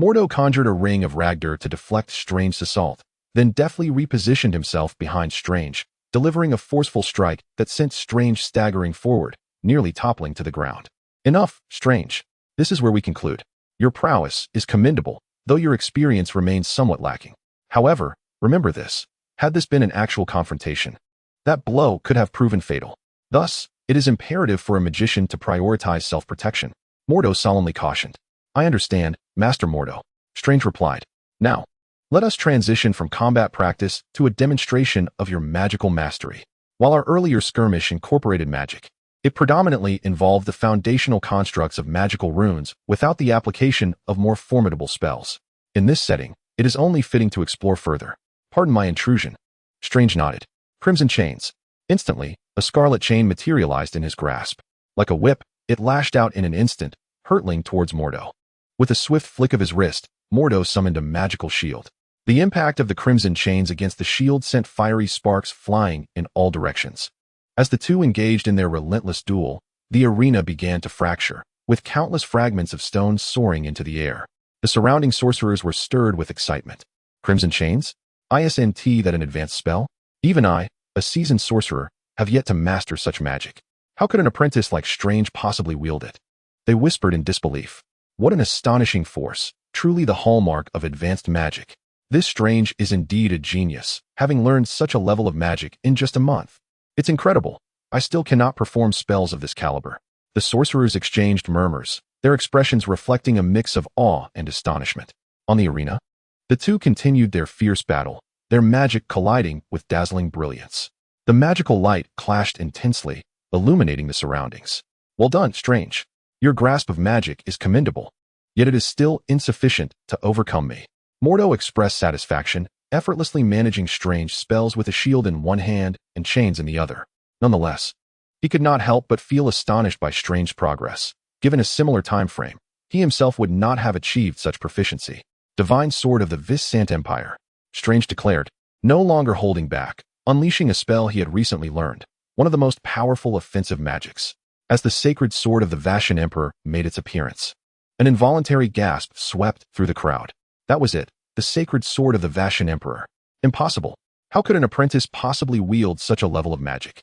Mordo conjured a ring of Ragdur to deflect Strange's assault, then deftly repositioned himself behind Strange, delivering a forceful strike that sent Strange staggering forward, nearly toppling to the ground. Enough, Strange. This is where we conclude. Your prowess is commendable, though your experience remains somewhat lacking. However, remember this. Had this been an actual confrontation, that blow could have proven fatal. Thus, it is imperative for a magician to prioritize self-protection. Mordo solemnly cautioned. I understand, Master Mordo, Strange replied. Now, let us transition from combat practice to a demonstration of your magical mastery. While our earlier skirmish incorporated magic, it predominantly involved the foundational constructs of magical runes without the application of more formidable spells. In this setting, it is only fitting to explore further. Pardon my intrusion. Strange nodded. Crimson chains. Instantly, a scarlet chain materialized in his grasp. Like a whip, it lashed out in an instant, hurtling towards Mordo. With a swift flick of his wrist, Mordo summoned a magical shield. The impact of the crimson chains against the shield sent fiery sparks flying in all directions. As the two engaged in their relentless duel, the arena began to fracture, with countless fragments of stone soaring into the air. The surrounding sorcerers were stirred with excitement. Crimson chains? Isn't that an advanced spell? Even I, a seasoned sorcerer, have yet to master such magic. How could an apprentice like Strange possibly wield it? They whispered in disbelief. What an astonishing force, truly the hallmark of advanced magic. This Strange is indeed a genius, having learned such a level of magic in just a month. It's incredible. I still cannot perform spells of this caliber. The sorcerers exchanged murmurs, their expressions reflecting a mix of awe and astonishment. On the arena, the two continued their fierce battle, their magic colliding with dazzling brilliance. The magical light clashed intensely, illuminating the surroundings. Well done, Strange. Your grasp of magic is commendable, yet it is still insufficient to overcome me. Mordo expressed satisfaction, effortlessly managing Strange spells with a shield in one hand and chains in the other. Nonetheless, he could not help but feel astonished by Strange's progress. Given a similar time frame, he himself would not have achieved such proficiency. Divine Sword of the Vis-Sant Empire, Strange declared, no longer holding back, unleashing a spell he had recently learned, one of the most powerful offensive magics. As the sacred sword of the Vashan Emperor made its appearance, an involuntary gasp swept through the crowd. That was it, the sacred sword of the Vashan Emperor. Impossible. How could an apprentice possibly wield such a level of magic?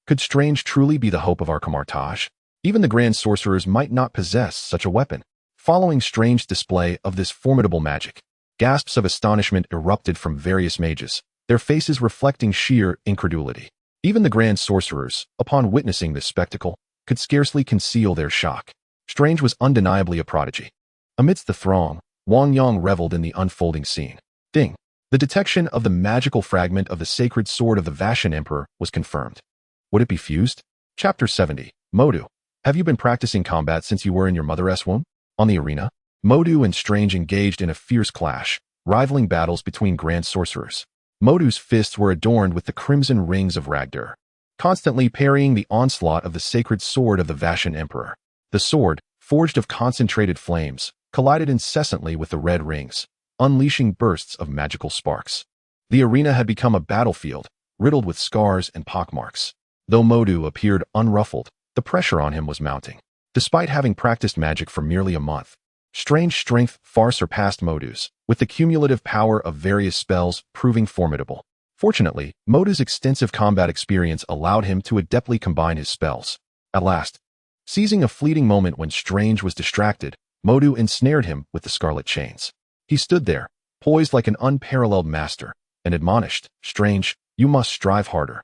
Could Strange truly be the hope of our Kamar-Taj? Even the grand sorcerers might not possess such a weapon. Following Strange's display of this formidable magic, gasps of astonishment erupted from various mages, their faces reflecting sheer incredulity. Even the grand sorcerers, upon witnessing this spectacle, could scarcely conceal their shock. Strange was undeniably a prodigy. Amidst the throng, Wang Yang reveled in the unfolding scene. Ding! The detection of the magical fragment of the sacred sword of the Vashan Emperor was confirmed. Would it be fused? Chapter 70. Modu. Have you been practicing combat since you were in your mother's womb? On the arena, Modu and Strange engaged in a fierce clash, rivaling battles between grand sorcerers. Modu's fists were adorned with the crimson rings of Ragdur, constantly parrying the onslaught of the sacred sword of the Vashan Emperor. The sword, forged of concentrated flames, collided incessantly with the red rings, unleashing bursts of magical sparks. The arena had become a battlefield, riddled with scars and pockmarks. Though Modu appeared unruffled, the pressure on him was mounting. Despite having practiced magic for merely a month, Strange's strength far surpassed Modu's, with the cumulative power of various spells proving formidable. Fortunately, Modu's extensive combat experience allowed him to adeptly combine his spells. At last, seizing a fleeting moment when Strange was distracted, Modu ensnared him with the scarlet chains. He stood there, poised like an unparalleled master, and admonished, "Strange, you must strive harder.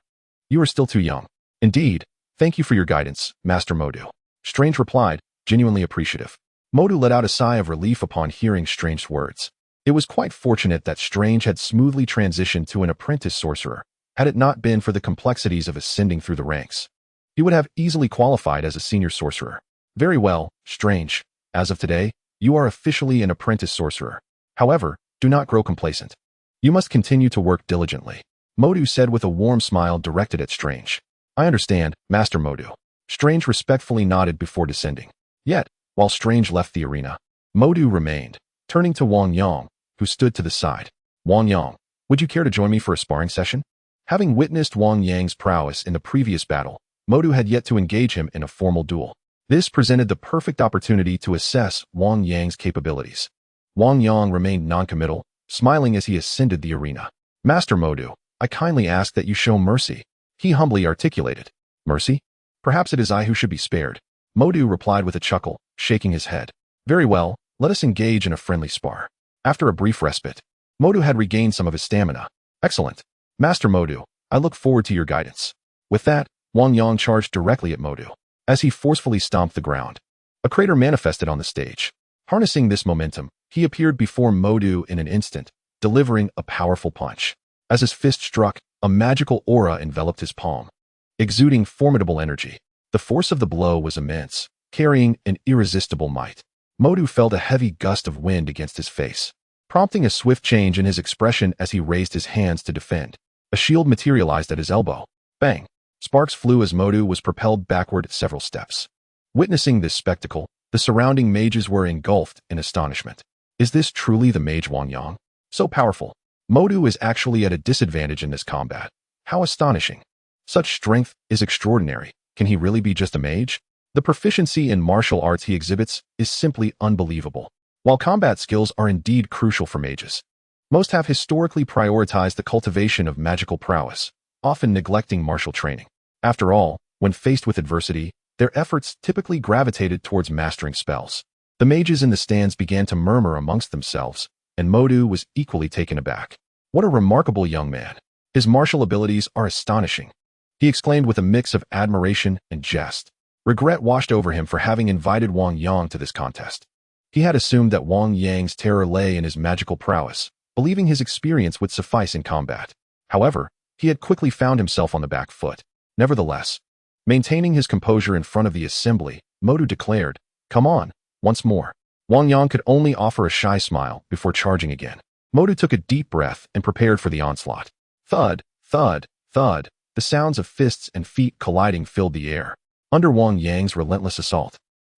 You are still too young." "Indeed, thank you for your guidance, Master Modu," Strange replied, genuinely appreciative. Modu let out a sigh of relief upon hearing Strange's words. It was quite fortunate that Strange had smoothly transitioned to an apprentice sorcerer. Had it not been for the complexities of ascending through the ranks, he would have easily qualified as a senior sorcerer. "Very well, Strange. As of today, you are officially an apprentice sorcerer. However, do not grow complacent. You must continue to work diligently," Modu said with a warm smile directed at Strange. "I understand, Master Modu." Strange respectfully nodded before descending. Yet, while Strange left the arena, Modu remained, turning to Wang Yang, who stood to the side. "Wang Yang, would you care to join me for a sparring session?" Having witnessed Wang Yang's prowess in the previous battle, Modu had yet to engage him in a formal duel. This presented the perfect opportunity to assess Wang Yang's capabilities. Wang Yang remained noncommittal, smiling as he ascended the arena. "Master Modu, I kindly ask that you show mercy," he humbly articulated. "Mercy? Perhaps it is I who should be spared," Modu replied with a chuckle, shaking his head. "Very well, let us engage in a friendly spar." After a brief respite, Modu had regained some of his stamina. "Excellent. Master Modu, I look forward to your guidance." With that, Wang Yang charged directly at Modu. As he forcefully stomped the ground, a crater manifested on the stage. Harnessing this momentum, he appeared before Modu in an instant, delivering a powerful punch. As his fist struck, a magical aura enveloped his palm, exuding formidable energy. The force of the blow was immense, carrying an irresistible might. Modu felt a heavy gust of wind against his face, prompting a swift change in his expression as he raised his hands to defend. A shield materialized at his elbow. Bang! Sparks flew as Modu was propelled backward several steps. Witnessing this spectacle, the surrounding mages were engulfed in astonishment. Is this truly the mage Wang Yang? So powerful. Modu is actually at a disadvantage in this combat. How astonishing. Such strength is extraordinary. Can he really be just a mage? The proficiency in martial arts he exhibits is simply unbelievable. While combat skills are indeed crucial for mages, most have historically prioritized the cultivation of magical prowess, often neglecting martial training. After all, when faced with adversity, their efforts typically gravitated towards mastering spells. The mages in the stands began to murmur amongst themselves, and Modu was equally taken aback. "What a remarkable young man. His martial abilities are astonishing," he exclaimed with a mix of admiration and jest. Regret washed over him for having invited Wang Yang to this contest. He had assumed that Wang Yang's terror lay in his magical prowess, believing his experience would suffice in combat. However, he had quickly found himself on the back foot. Nevertheless, maintaining his composure in front of the assembly, Modu declared, "Come on, once more." Wang Yang could only offer a shy smile before charging again. Modu took a deep breath and prepared for the onslaught. Thud, thud, thud. The sounds of fists and feet colliding filled the air. Under Wang Yang's relentless assault,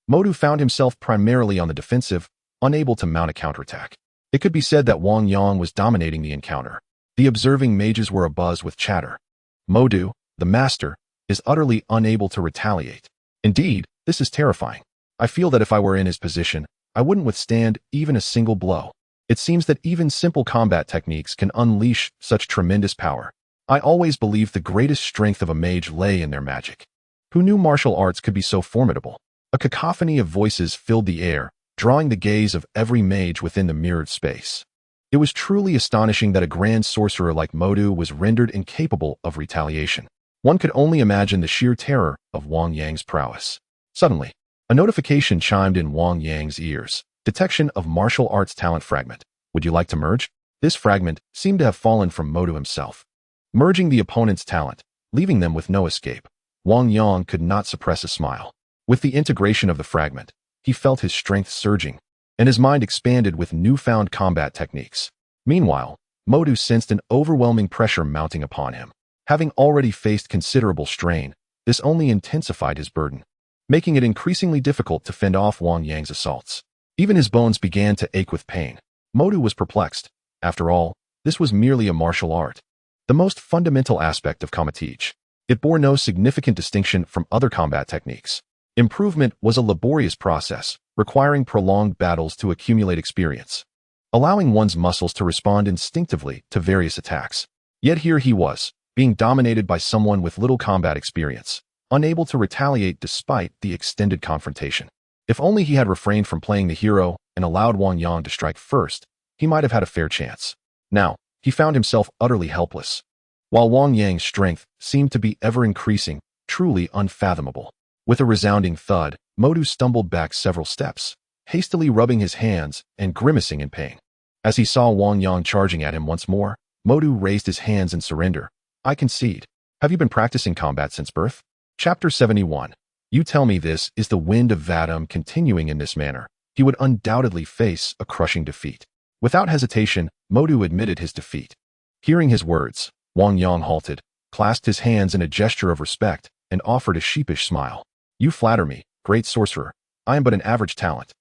Modu found himself primarily on the defensive, unable to mount a counterattack. It could be said that Wang Yang was dominating the encounter. The observing mages were abuzz with chatter. Modu, the master, is utterly unable to retaliate. Indeed, this is terrifying. I feel that if I were in his position, I wouldn't withstand even a single blow. It seems that even simple combat techniques can unleash such tremendous power. I always believed the greatest strength of a mage lay in their magic. Who knew martial arts could be so formidable? A cacophony of voices filled the air, drawing the gaze of every mage within the mirrored space. It was truly astonishing that a grand sorcerer like Modu was rendered incapable of retaliation. One could only imagine the sheer terror of Wang Yang's prowess. Suddenly, a notification chimed in Wang Yang's ears. Detection of martial arts talent fragment. Would you like to merge? This fragment seemed to have fallen from Modu himself, merging the opponent's talent, leaving them with no escape. Wang Yang could not suppress a smile. With the integration of the fragment, he felt his strength surging, and his mind expanded with newfound combat techniques. Meanwhile, Modu sensed an overwhelming pressure mounting upon him. Having already faced considerable strain, this only intensified his burden. making it increasingly difficult to fend off Wang Yang's assaults. Even his bones began to ache with pain. Modu was perplexed. After all, this was merely a martial art, the most fundamental aspect of Kamar-Taj. It bore no significant distinction from other combat techniques. Improvement was a laborious process, requiring prolonged battles to accumulate experience, allowing one's muscles to respond instinctively to various attacks. Yet here he was, being dominated by someone with little combat experience, unable to retaliate despite the extended confrontation. If only he had refrained from playing the hero and allowed Wang Yang to strike first, he might have had a fair chance. Now, he found himself utterly helpless. While Wang Yang's strength seemed to be ever increasing, truly unfathomable. With a resounding thud, Modu stumbled back several steps, hastily rubbing his hands and grimacing in pain. As he saw Wang Yang charging at him once more, Modu raised his hands in surrender. I concede. Have you been practicing combat since birth? Chapter 71. You tell me this is the wind of Vadam continuing in this manner. He would undoubtedly face a crushing defeat. Without hesitation, Modu admitted his defeat. Hearing his words, Wang Yang halted, clasped his hands in a gesture of respect, and offered a sheepish smile. You flatter me, great sorcerer. I am but an average talent.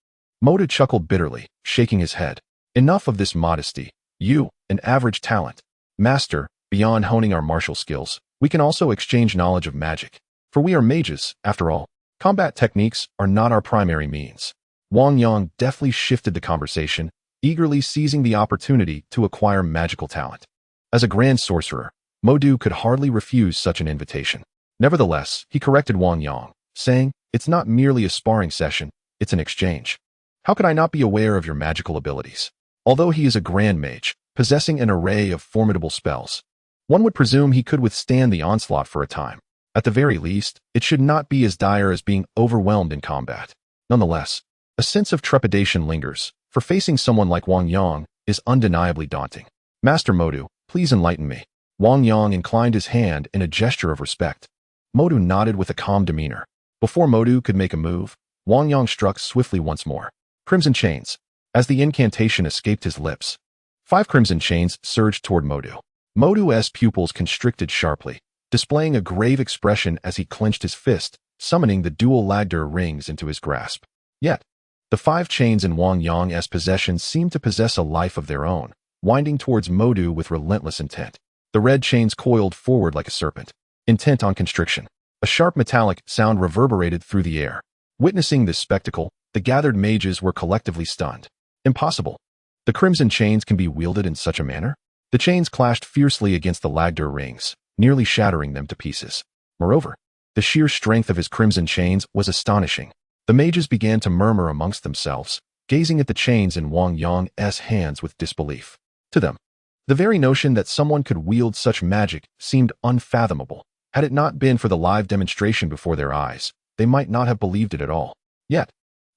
Modu chuckled bitterly, shaking his head. Enough of this modesty. You, an average talent. Master, beyond honing our martial skills, we can also exchange knowledge of magic. For we are mages, after all. Combat techniques are not our primary means. Wang Yang deftly shifted the conversation, eagerly seizing the opportunity to acquire magical talent. As a grand sorcerer, Modu could hardly refuse such an invitation. Nevertheless, he corrected Wang Yang, saying, it's not merely a sparring session, it's an exchange. How could I not be aware of your magical abilities? Although he is a grand mage, possessing an array of formidable spells, one would presume he could withstand the onslaught for a time. At the very least, it should not be as dire as being overwhelmed in combat. Nonetheless, a sense of trepidation lingers, for facing someone like Wang Yang is undeniably daunting. Master Modu, please enlighten me. Wang Yang inclined his hand in a gesture of respect. Modu nodded with a calm demeanor. Before Modu could make a move, Wang Yang struck swiftly once more. Crimson chains. As the incantation escaped his lips, 5 crimson chains surged toward Modu. Modu's pupils constricted sharply, displaying a grave expression as he clenched his fist, summoning the dual Lagder rings into his grasp. Yet, the 5 chains in Wang Yang's possession seemed to possess a life of their own, winding towards Modu with relentless intent. The red chains coiled forward like a serpent, intent on constriction. A sharp metallic sound reverberated through the air. Witnessing this spectacle, the gathered mages were collectively stunned. Impossible. The crimson chains can be wielded in such a manner? The chains clashed fiercely against the Lagder rings, nearly shattering them to pieces. Moreover, the sheer strength of his crimson chains was astonishing. The mages began to murmur amongst themselves, gazing at the chains in Wang Yang's hands with disbelief. To them, the very notion that someone could wield such magic seemed unfathomable. Had it not been for the live demonstration before their eyes, they might not have believed it at all. Yet,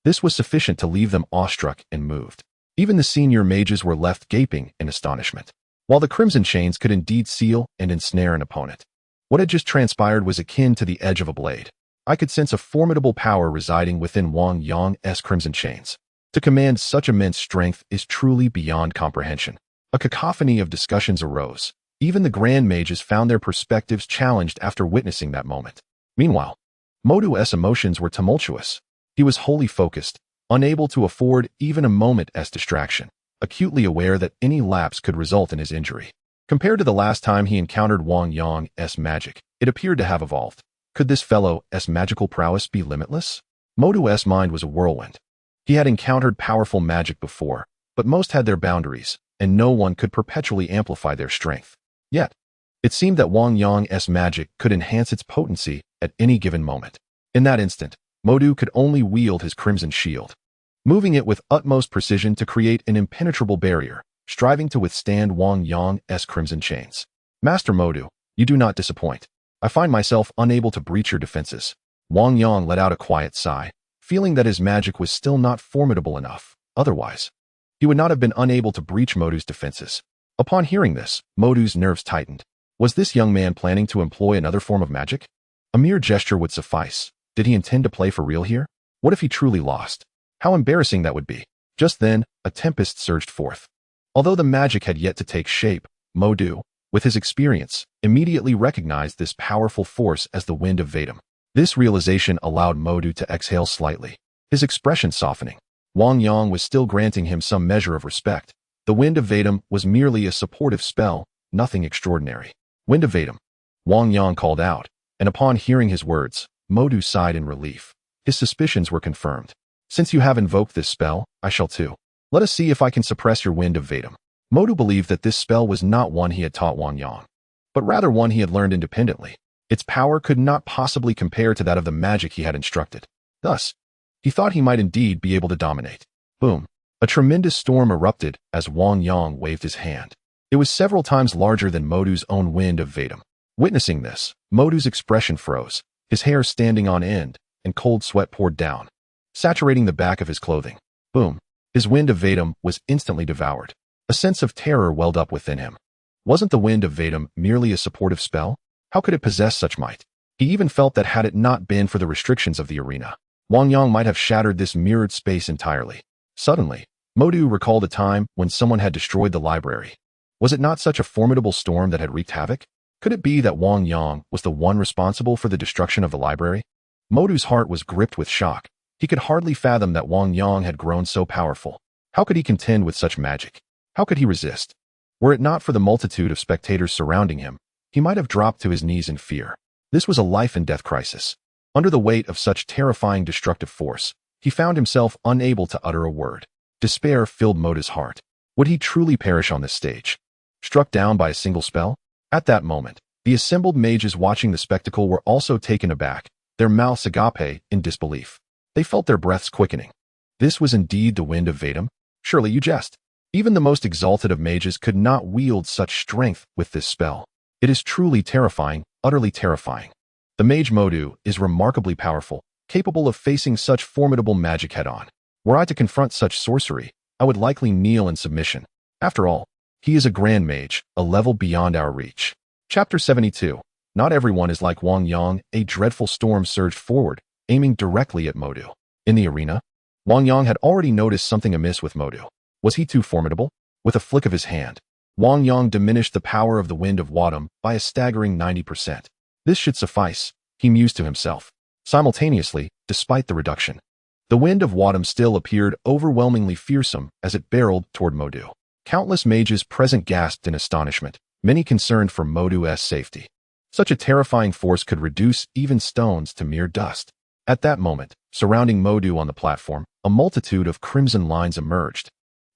this was sufficient to leave them awestruck and moved. Even the senior mages were left gaping in astonishment. While the crimson chains could indeed seal and ensnare an opponent, what had just transpired was akin to the edge of a blade. I could sense a formidable power residing within Wang Yang's crimson chains. To command such immense strength is truly beyond comprehension. A cacophony of discussions arose. Even the grand mages found their perspectives challenged after witnessing that moment. Meanwhile, Modu's emotions were tumultuous. He was wholly focused, unable to afford even a moment as distraction, acutely aware that any lapse could result in his injury. Compared to the last time he encountered Wang Yang's magic, it appeared to have evolved. Could this fellow's magical prowess be limitless? Modu's mind was a whirlwind. He had encountered powerful magic before, but most had their boundaries, and no one could perpetually amplify their strength. Yet, it seemed that Wang Yang's magic could enhance its potency at any given moment. In that instant, Modu could only wield his crimson shield, moving it with utmost precision to create an impenetrable barrier, striving to withstand Wang Yang's crimson chains. Master Modu, you do not disappoint. I find myself unable to breach your defenses. Wang Yang let out a quiet sigh, feeling that his magic was still not formidable enough. Otherwise, he would not have been unable to breach Modu's defenses. Upon hearing this, Modu's nerves tightened. Was this young man planning to employ another form of magic? A mere gesture would suffice. Did he intend to play for real here? What if he truly lost? How embarrassing that would be. Just then, a tempest surged forth. Although the magic had yet to take shape, Modu, with his experience, immediately recognized this powerful force as the wind of Vadam. This realization allowed Modu to exhale slightly, his expression softening. Wang Yang was still granting him some measure of respect. The Wind of Vatum was merely a supportive spell, nothing extraordinary. Wind of Vatum, Wang Yang called out, and upon hearing his words, Modu sighed in relief. His suspicions were confirmed. Since you have invoked this spell, I shall too. Let us see if I can suppress your Wind of Vatum. Modu believed that this spell was not one he had taught Wang Yang, but rather one he had learned independently. Its power could not possibly compare to that of the magic he had instructed. Thus, he thought he might indeed be able to dominate. Boom. A tremendous storm erupted as Wang Yang waved his hand. It was several times larger than Modu's own Wind of Vatum. Witnessing this, Modu's expression froze, his hair standing on end, and cold sweat poured down, saturating the back of his clothing. Boom. His Wind of Vatum was instantly devoured. A sense of terror welled up within him. Wasn't the Wind of Vatum merely a supportive spell? How could it possess such might? He even felt that had it not been for the restrictions of the arena, Wang Yang might have shattered this mirrored space entirely. Suddenly, Modu recalled a time when someone had destroyed the library. Was it not such a formidable storm that had wreaked havoc? Could it be that Wang Yang was the one responsible for the destruction of the library? Modu's heart was gripped with shock. He could hardly fathom that Wang Yang had grown so powerful. How could he contend with such magic? How could he resist? Were it not for the multitude of spectators surrounding him, he might have dropped to his knees in fear. This was a life-and-death crisis. Under the weight of such terrifying destructive force, he found himself unable to utter a word. Despair filled Modu's heart. Would he truly perish on this stage? Struck down by a single spell? At that moment, the assembled mages watching the spectacle were also taken aback, their mouths agape in disbelief. They felt their breaths quickening. This was indeed the Wind of Vatum? Surely you jest. Even the most exalted of mages could not wield such strength with this spell. It is truly terrifying, utterly terrifying. The mage Modu is remarkably powerful, capable of facing such formidable magic head-on. Were I to confront such sorcery, I would likely kneel in submission. After all, he is a grand mage, a level beyond our reach. Chapter 72. Not everyone is like Wang Yang. A dreadful storm surged forward, aiming directly at Modu. In the arena, Wang Yang had already noticed something amiss with Modu. Was he too formidable? With a flick of his hand, Wang Yang diminished the power of the Wind of Vatum by a staggering 90%. This should suffice, he mused to himself. Simultaneously, despite the reduction, the Wind of Vatum still appeared overwhelmingly fearsome as it barreled toward Modu. Countless mages present gasped in astonishment, many concerned for Modu's safety. Such a terrifying force could reduce even stones to mere dust. At that moment, surrounding Modu on the platform, a multitude of crimson lines emerged,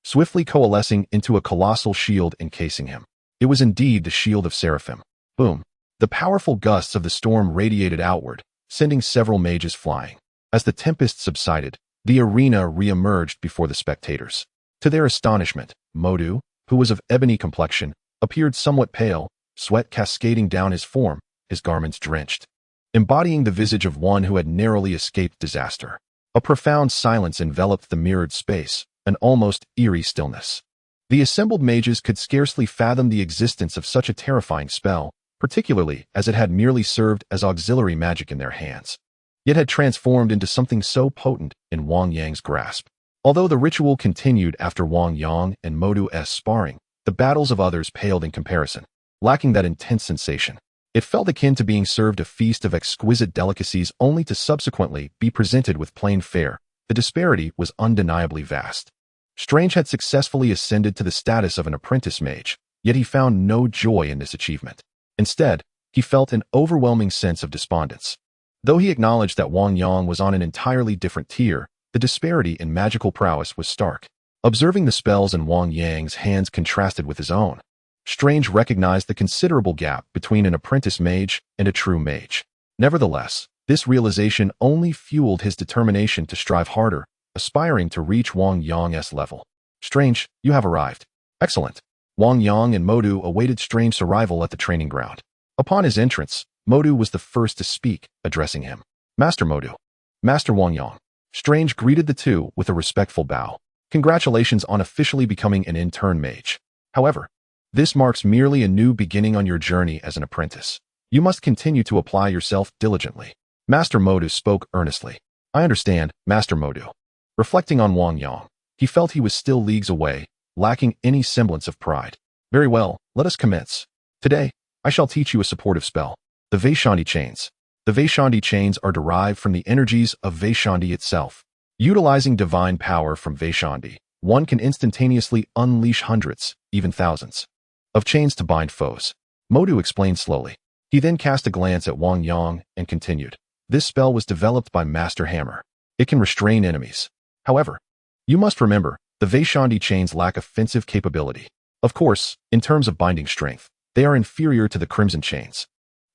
swiftly coalescing into a colossal shield encasing him. It was indeed the shield of Seraphim. Boom. The powerful gusts of the storm radiated outward, sending several mages flying. As the tempest subsided, the arena re-emerged before the spectators. To their astonishment, Modu, who was of ebony complexion, appeared somewhat pale, sweat cascading down his form, his garments drenched, embodying the visage of one who had narrowly escaped disaster. A profound silence enveloped the mirrored space, an almost eerie stillness. The assembled mages could scarcely fathom the existence of such a terrifying spell, particularly as it had merely served as auxiliary magic in their hands, yet had transformed into something so potent in Wang Yang's grasp. Although the ritual continued after Wang Yang and Modu's sparring, the battles of others paled in comparison, lacking that intense sensation. It felt akin to being served a feast of exquisite delicacies only to subsequently be presented with plain fare. The disparity was undeniably vast. Strange had successfully ascended to the status of an apprentice mage, yet he found no joy in this achievement. Instead, he felt an overwhelming sense of despondence. Though he acknowledged that Wang Yang was on an entirely different tier, the disparity in magical prowess was stark. Observing the spells in Wang Yang's hands contrasted with his own, Strange recognized the considerable gap between an apprentice mage and a true mage. Nevertheless, this realization only fueled his determination to strive harder, aspiring to reach Wang Yang's level. Strange, you have arrived. Excellent. Wang Yang and Modu awaited Strange's arrival at the training ground. Upon his entrance, Modu was the first to speak, addressing him. Master Modu. Master Wang Yang. Strange greeted the two with a respectful bow. Congratulations on officially becoming an intern mage. However, this marks merely a new beginning on your journey as an apprentice. You must continue to apply yourself diligently. Master Modu spoke earnestly. I understand, Master Modu. Reflecting on Wang Yang, he felt he was still leagues away, lacking any semblance of pride. Very well, let us commence. Today, I shall teach you a supportive spell, the Vaishani Chains. The The Vaishandi chains are derived from the energies of Vaishandi itself. Utilizing divine power from Vaishandi, one can instantaneously unleash hundreds, even thousands, of chains to bind foes. Modu explained slowly. He then cast a glance at Wang Yang and continued. This spell was developed by Master Hammer. It can restrain enemies. However, you must remember, the Vaishandi chains lack offensive capability. Of course, in terms of binding strength, they are inferior to the Crimson chains.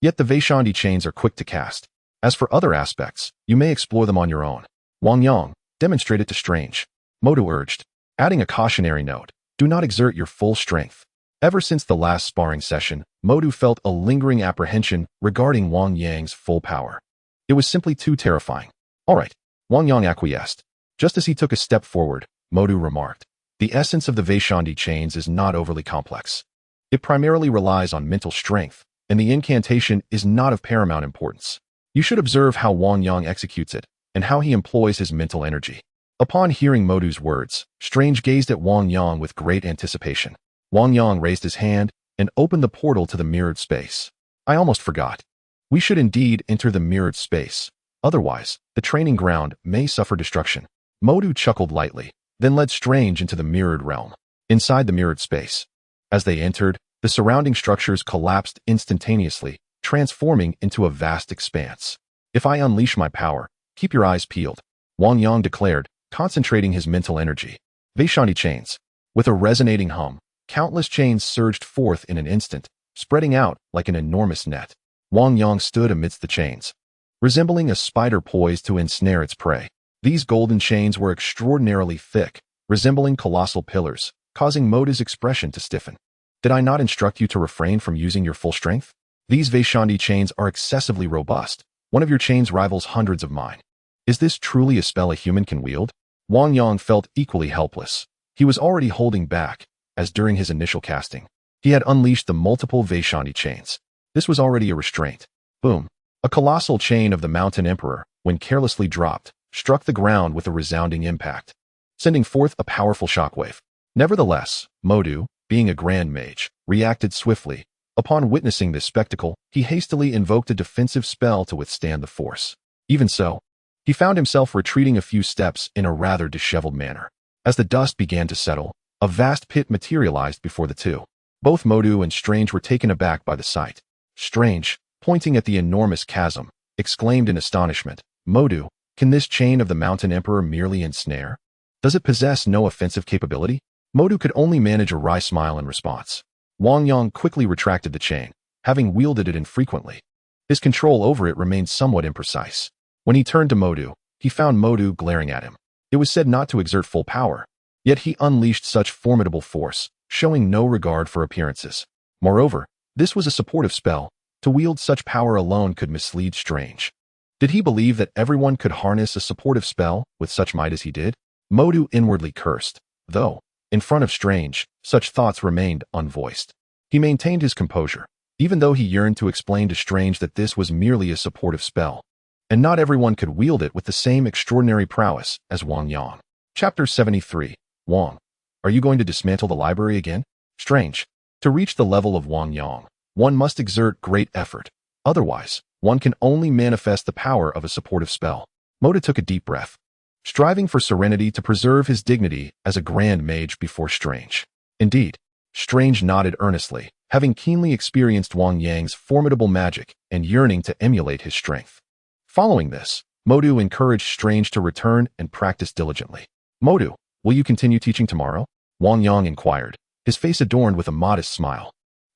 Yet the Vaishandi chains are quick to cast. As for other aspects, you may explore them on your own. Wang Yang, demonstrate it to Strange. Modu urged, adding a cautionary note. Do not exert your full strength. Ever since the last sparring session, Modu felt a lingering apprehension regarding Wang Yang's full power. It was simply too terrifying. All right, Wang Yang acquiesced. Just as he took a step forward, Modu remarked, the essence of the Vaishandi chains is not overly complex. It primarily relies on mental strength, and the incantation is not of paramount importance. You should observe how Wang Yang executes it, and how he employs his mental energy. Upon hearing Modu's words, Strange gazed at Wang Yang with great anticipation. Wang Yang raised his hand and opened the portal to the mirrored space. I almost forgot. We should indeed enter the mirrored space. Otherwise, the training ground may suffer destruction. Modu chuckled lightly, then led Strange into the mirrored realm. Inside the mirrored space, as they entered, the surrounding structures collapsed instantaneously, transforming into a vast expanse. If I unleash my power, keep your eyes peeled, Wang Yang declared, concentrating his mental energy. Vaishandi chains. With a resonating hum, countless chains surged forth in an instant, spreading out like an enormous net. Wang Yang stood amidst the chains, resembling a spider poised to ensnare its prey. These golden chains were extraordinarily thick, resembling colossal pillars, causing Modu's expression to stiffen. Did I not instruct you to refrain from using your full strength? These Vaishandi chains are excessively robust. One of your chains rivals hundreds of mine. Is this truly a spell a human can wield? Wang Yang felt equally helpless. He was already holding back, as during his initial casting, he had unleashed the multiple Vaishandi chains. This was already a restraint. Boom. A colossal chain of the Mountain Emperor, when carelessly dropped, struck the ground with a resounding impact, sending forth a powerful shockwave. Nevertheless, Modu, being a grand mage, reacted swiftly. Upon witnessing this spectacle, he hastily invoked a defensive spell to withstand the force. Even so, he found himself retreating a few steps in a rather disheveled manner. As the dust began to settle, a vast pit materialized before the two. Both Modu and Strange were taken aback by the sight. Strange, pointing at the enormous chasm, exclaimed in astonishment, Modu, can this chain of the Mountain Emperor merely ensnare? Does it possess no offensive capability? Modu could only manage a wry smile in response. Wang Yang quickly retracted the chain, having wielded it infrequently. His control over it remained somewhat imprecise. When he turned to Modu, he found Modu glaring at him. It was said not to exert full power, yet he unleashed such formidable force, showing no regard for appearances. Moreover, this was a supportive spell. To wield such power alone could mislead Strange. Did he believe that everyone could harness a supportive spell with such might as he did? Modu inwardly cursed, though, in front of Strange, such thoughts remained unvoiced. He maintained his composure, even though he yearned to explain to Strange that this was merely a supportive spell, and not everyone could wield it with the same extraordinary prowess as Wang Yang. Chapter 73. Wang, are you going to dismantle the library again? Strange. To reach the level of Wang Yang, one must exert great effort. Otherwise, one can only manifest the power of a supportive spell. Modu took a deep breath, striving for serenity to preserve his dignity as a grand mage before Strange. Indeed, Strange nodded earnestly, having keenly experienced Wang Yang's formidable magic and yearning to emulate his strength. Following this, Modu encouraged Strange to return and practice diligently. Modu, will you continue teaching tomorrow? Wang Yang inquired, his face adorned with a modest smile.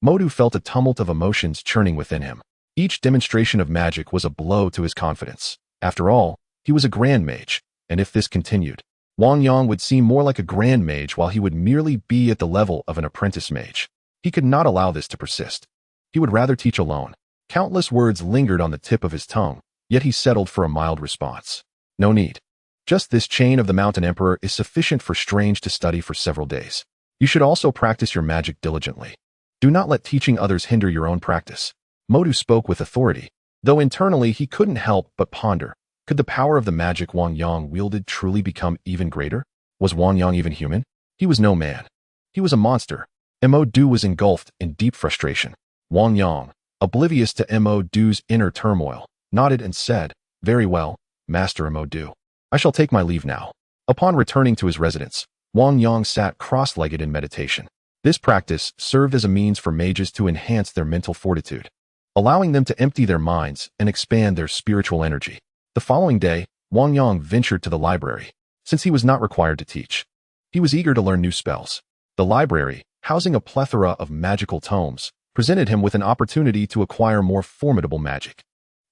Modu felt a tumult of emotions churning within him. Each demonstration of magic was a blow to his confidence. After all, he was a grand mage, and if this continued, Wang Yang would seem more like a grand mage while he would merely be at the level of an apprentice mage. He could not allow this to persist. He would rather teach alone. Countless words lingered on the tip of his tongue, yet he settled for a mild response. No need. Just this chain of the Mountain Emperor is sufficient for Strange to study for several days. You should also practice your magic diligently. Do not let teaching others hinder your own practice. Modu spoke with authority, though internally he couldn't help but ponder. Could the power of the magic Wang Yang wielded truly become even greater? Was Wang Yang even human? He was no man. He was a monster. Modu was engulfed in deep frustration. Wang Yang, oblivious to Modu's inner turmoil, nodded and said, "Very well, Master Modu. I shall take my leave now." Upon returning to his residence, Wang Yang sat cross-legged in meditation. This practice served as a means for mages to enhance their mental fortitude, allowing them to empty their minds and expand their spiritual energy. The following day, Wang Yang ventured to the library. Since he was not required to teach, he was eager to learn new spells. The library, housing a plethora of magical tomes, presented him with an opportunity to acquire more formidable magic.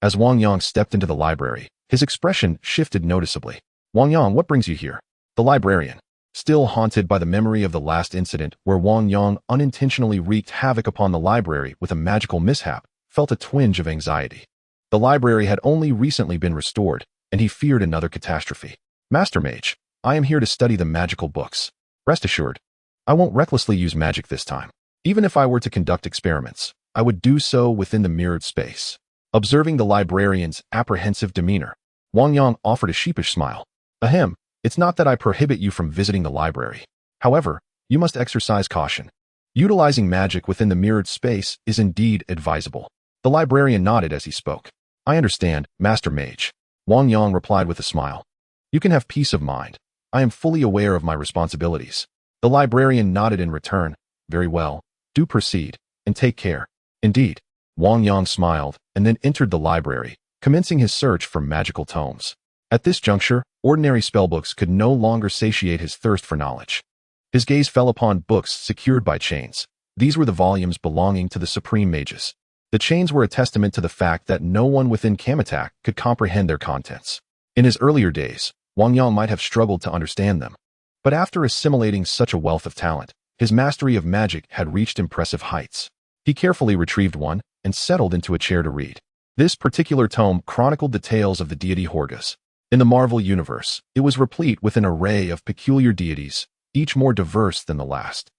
As Wang Yang stepped into the library, his expression shifted noticeably. "Wang Yang, what brings you here?" The librarian, still haunted by the memory of the last incident where Wang Yang unintentionally wreaked havoc upon the library with a magical mishap, felt a twinge of anxiety. The library had only recently been restored, and he feared another catastrophe. "Master Mage, I am here to study the magical books. Rest assured, I won't recklessly use magic this time. Even if I were to conduct experiments, I would do so within the mirrored space." Observing the librarian's apprehensive demeanor, Wang Yang offered a sheepish smile. "Ahem, it's not that I prohibit you from visiting the library. However, you must exercise caution. Utilizing magic within the mirrored space is indeed advisable." The librarian nodded as he spoke. "I understand, Master Mage," Wang Yang replied with a smile. "You can have peace of mind. I am fully aware of my responsibilities." The librarian nodded in return. "Very well, do proceed, and take care." Indeed, Wang Yang smiled and then entered the library, commencing his search for magical tomes. At this juncture, ordinary spellbooks could no longer satiate his thirst for knowledge. His gaze fell upon books secured by chains. These were the volumes belonging to the Supreme Mages. The chains were a testament to the fact that no one within Kamar-Taj could comprehend their contents. In his earlier days, Wang Yang might have struggled to understand them. But after assimilating such a wealth of talent, his mastery of magic had reached impressive heights. He carefully retrieved one and settled into a chair to read. This particular tome chronicled the tales of the deity Horgas. In the Marvel universe, it was replete with an array of peculiar deities, each more diverse than the last,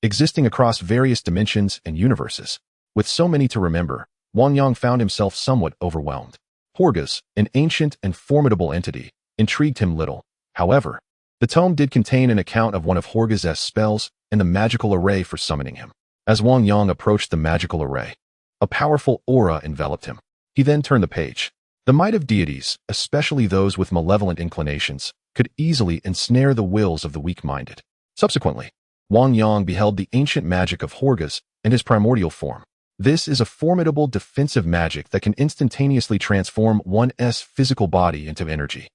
existing across various dimensions and universes. With so many to remember, Wang Yang found himself somewhat overwhelmed. Horgas, an ancient and formidable entity, intrigued him little. However, the tome did contain an account of one of Horgas' spells and the magical array for summoning him. As Wang Yang approached the magical array, a powerful aura enveloped him. He then turned the page. The might of deities, especially those with malevolent inclinations, could easily ensnare the wills of the weak-minded. Subsequently, Wang Yang beheld the ancient magic of Horgas and his primordial form. This is a formidable defensive magic that can instantaneously transform one's physical body into energy,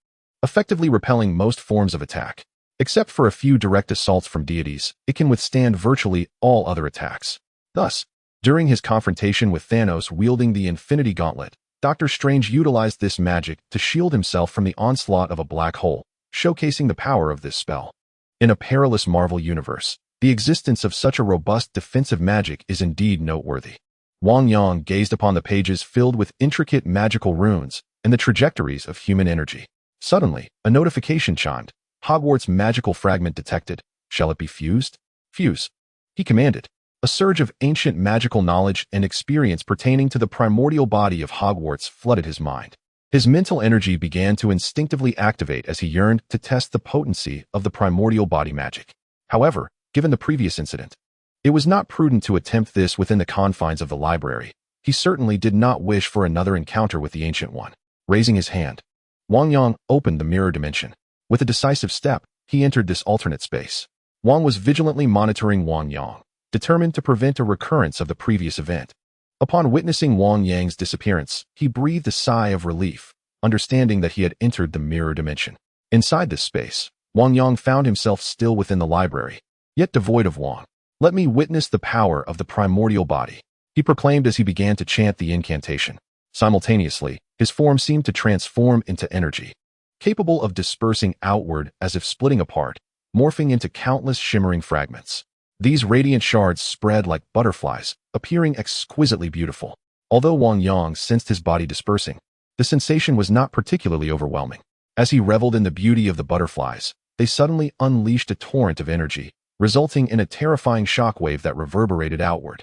effectively repelling most forms of attack. Except for a few direct assaults from deities, it can withstand virtually all other attacks. Thus, during his confrontation with Thanos wielding the Infinity Gauntlet, Dr. Strange utilized this magic to shield himself from the onslaught of a black hole, showcasing the power of this spell. In a perilous Marvel universe, the existence of such a robust defensive magic is indeed noteworthy. Wang Yang gazed upon the pages filled with intricate magical runes and the trajectories of human energy. Suddenly, a notification chimed. "Hogwarts magical fragment detected. Shall it be fused?" "Fuse," he commanded. A surge of ancient magical knowledge and experience pertaining to the primordial body of Hogwarts flooded his mind. His mental energy began to instinctively activate as he yearned to test the potency of the primordial body magic. However, given the previous incident, it was not prudent to attempt this within the confines of the library. He certainly did not wish for another encounter with the Ancient One. Raising his hand, Wang Yang opened the mirror dimension. With a decisive step, he entered this alternate space. Wang was vigilantly monitoring Wang Yang, determined to prevent a recurrence of the previous event. Upon witnessing Wang Yang's disappearance, he breathed a sigh of relief, understanding that he had entered the mirror dimension. Inside this space, Wang Yang found himself still within the library, yet devoid of Wang. "Let me witness the power of the primordial body," he proclaimed as he began to chant the incantation. Simultaneously, his form seemed to transform into energy, capable of dispersing outward as if splitting apart, morphing into countless shimmering fragments. These radiant shards spread like butterflies, appearing exquisitely beautiful. Although Wang Yang sensed his body dispersing, the sensation was not particularly overwhelming. As he reveled in the beauty of the butterflies, they suddenly unleashed a torrent of energy, resulting in a terrifying shockwave that reverberated outward.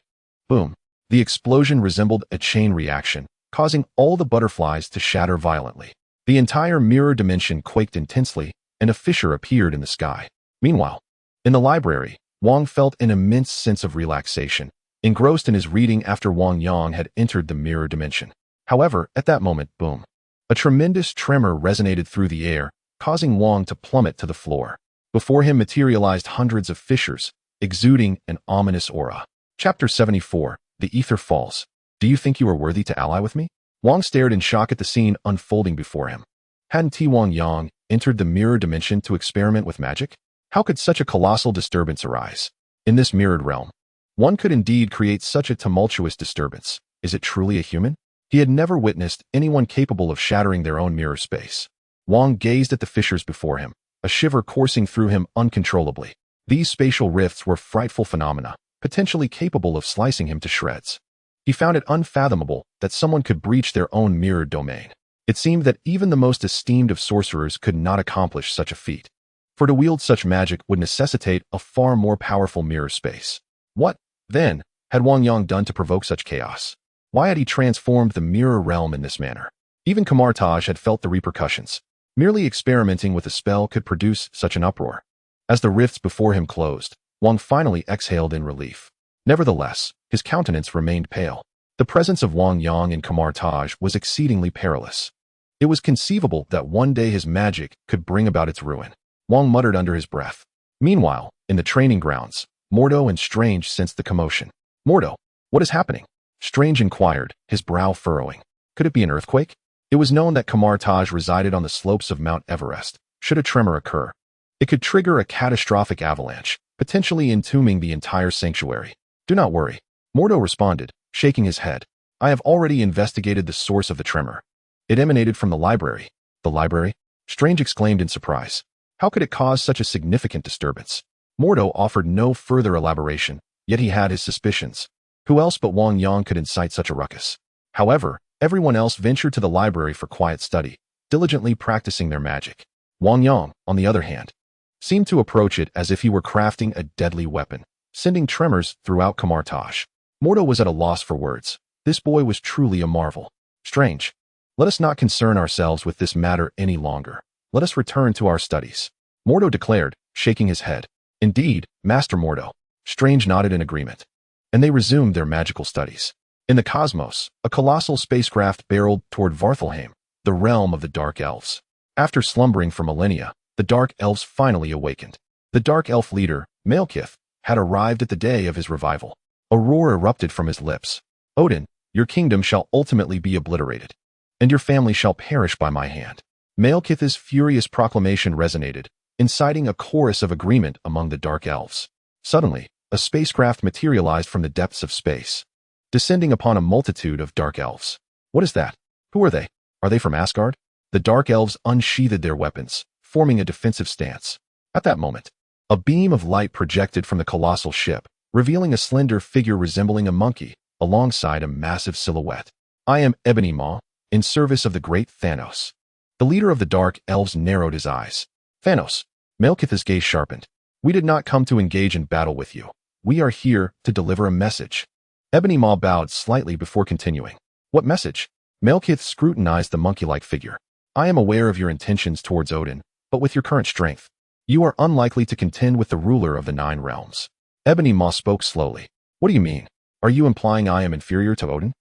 Boom! The explosion resembled a chain reaction, causing all the butterflies to shatter violently. The entire mirror dimension quaked intensely, and a fissure appeared in the sky. Meanwhile, in the library, Wang felt an immense sense of relaxation, engrossed in his reading after Wang Yang had entered the mirror dimension. However, at that moment, boom. A tremendous tremor resonated through the air, causing Wang to plummet to the floor. Before him materialized hundreds of fissures, exuding an ominous aura. Chapter 74, The Ether Falls. Do you think you are worthy to ally with me? Wang stared in shock at the scene unfolding before him. Hadn't Wang Yang entered the mirror dimension to experiment with magic? How could such a colossal disturbance arise? In this mirrored realm, one could indeed create such a tumultuous disturbance. Is it truly a human? He had never witnessed anyone capable of shattering their own mirror space. Wang gazed at the fissures before him, a shiver coursing through him uncontrollably. These spatial rifts were frightful phenomena, potentially capable of slicing him to shreds. He found it unfathomable that someone could breach their own mirrored domain. It seemed that even the most esteemed of sorcerers could not accomplish such a feat. For to wield such magic would necessitate a far more powerful mirror space. What, then, had Wang Yang done to provoke such chaos? Why had he transformed the mirror realm in this manner? Even Kamar-Taj had felt the repercussions. Merely experimenting with a spell could produce such an uproar. As the rifts before him closed, Wang finally exhaled in relief. Nevertheless, his countenance remained pale. The presence of Wang Yang in Kamar-Taj was exceedingly perilous. It was conceivable that one day his magic could bring about its ruin. Wang muttered under his breath. Meanwhile, in the training grounds, Mordo and Strange sensed the commotion. Mordo, what is happening? Strange inquired, his brow furrowing. Could it be an earthquake? It was known that Kamar-Taj resided on the slopes of Mount Everest. Should a tremor occur, it could trigger a catastrophic avalanche, potentially entombing the entire sanctuary. Do not worry, Mordo responded, shaking his head. I have already investigated the source of the tremor. It emanated from the library. The library? Strange exclaimed in surprise. How could it cause such a significant disturbance? Mordo offered no further elaboration, yet he had his suspicions. Who else but Wang Yang could incite such a ruckus? However, everyone else ventured to the library for quiet study, diligently practicing their magic. Wang Yang, on the other hand, seemed to approach it as if he were crafting a deadly weapon, sending tremors throughout Kamar-Taj. Mordo was at a loss for words. This boy was truly a marvel. Strange. Let us not concern ourselves with this matter any longer. Let us return to our studies. Mordo declared, shaking his head. Indeed, Master Mordo. Strange nodded in agreement. And they resumed their magical studies. In the cosmos, a colossal spacecraft barreled toward Varthelheim, the realm of the Dark Elves. After slumbering for millennia, the Dark Elves finally awakened. The Dark Elf leader, Malekith, had arrived at the day of his revival. A roar erupted from his lips. Odin, your kingdom shall ultimately be obliterated, and your family shall perish by my hand. Malekith's furious proclamation resonated, inciting a chorus of agreement among the Dark Elves. Suddenly, a spacecraft materialized from the depths of space, descending upon a multitude of Dark Elves. What is that? Who are they? Are they from Asgard? The Dark Elves unsheathed their weapons, forming a defensive stance. At that moment, a beam of light projected from the colossal ship, revealing a slender figure resembling a monkey, alongside a massive silhouette. I am Ebony Maw, in service of the great Thanos. The leader of the Dark Elves narrowed his eyes. Thanos. Malekith's gaze sharpened. We did not come to engage in battle with you. We are here to deliver a message. Ebony Maw bowed slightly before continuing. What message? Malekith scrutinized the monkey-like figure. I am aware of your intentions towards Odin, but with your current strength, you are unlikely to contend with the ruler of the 9 realms. Ebony Maw spoke slowly. What do you mean? Are you implying I am inferior to Odin?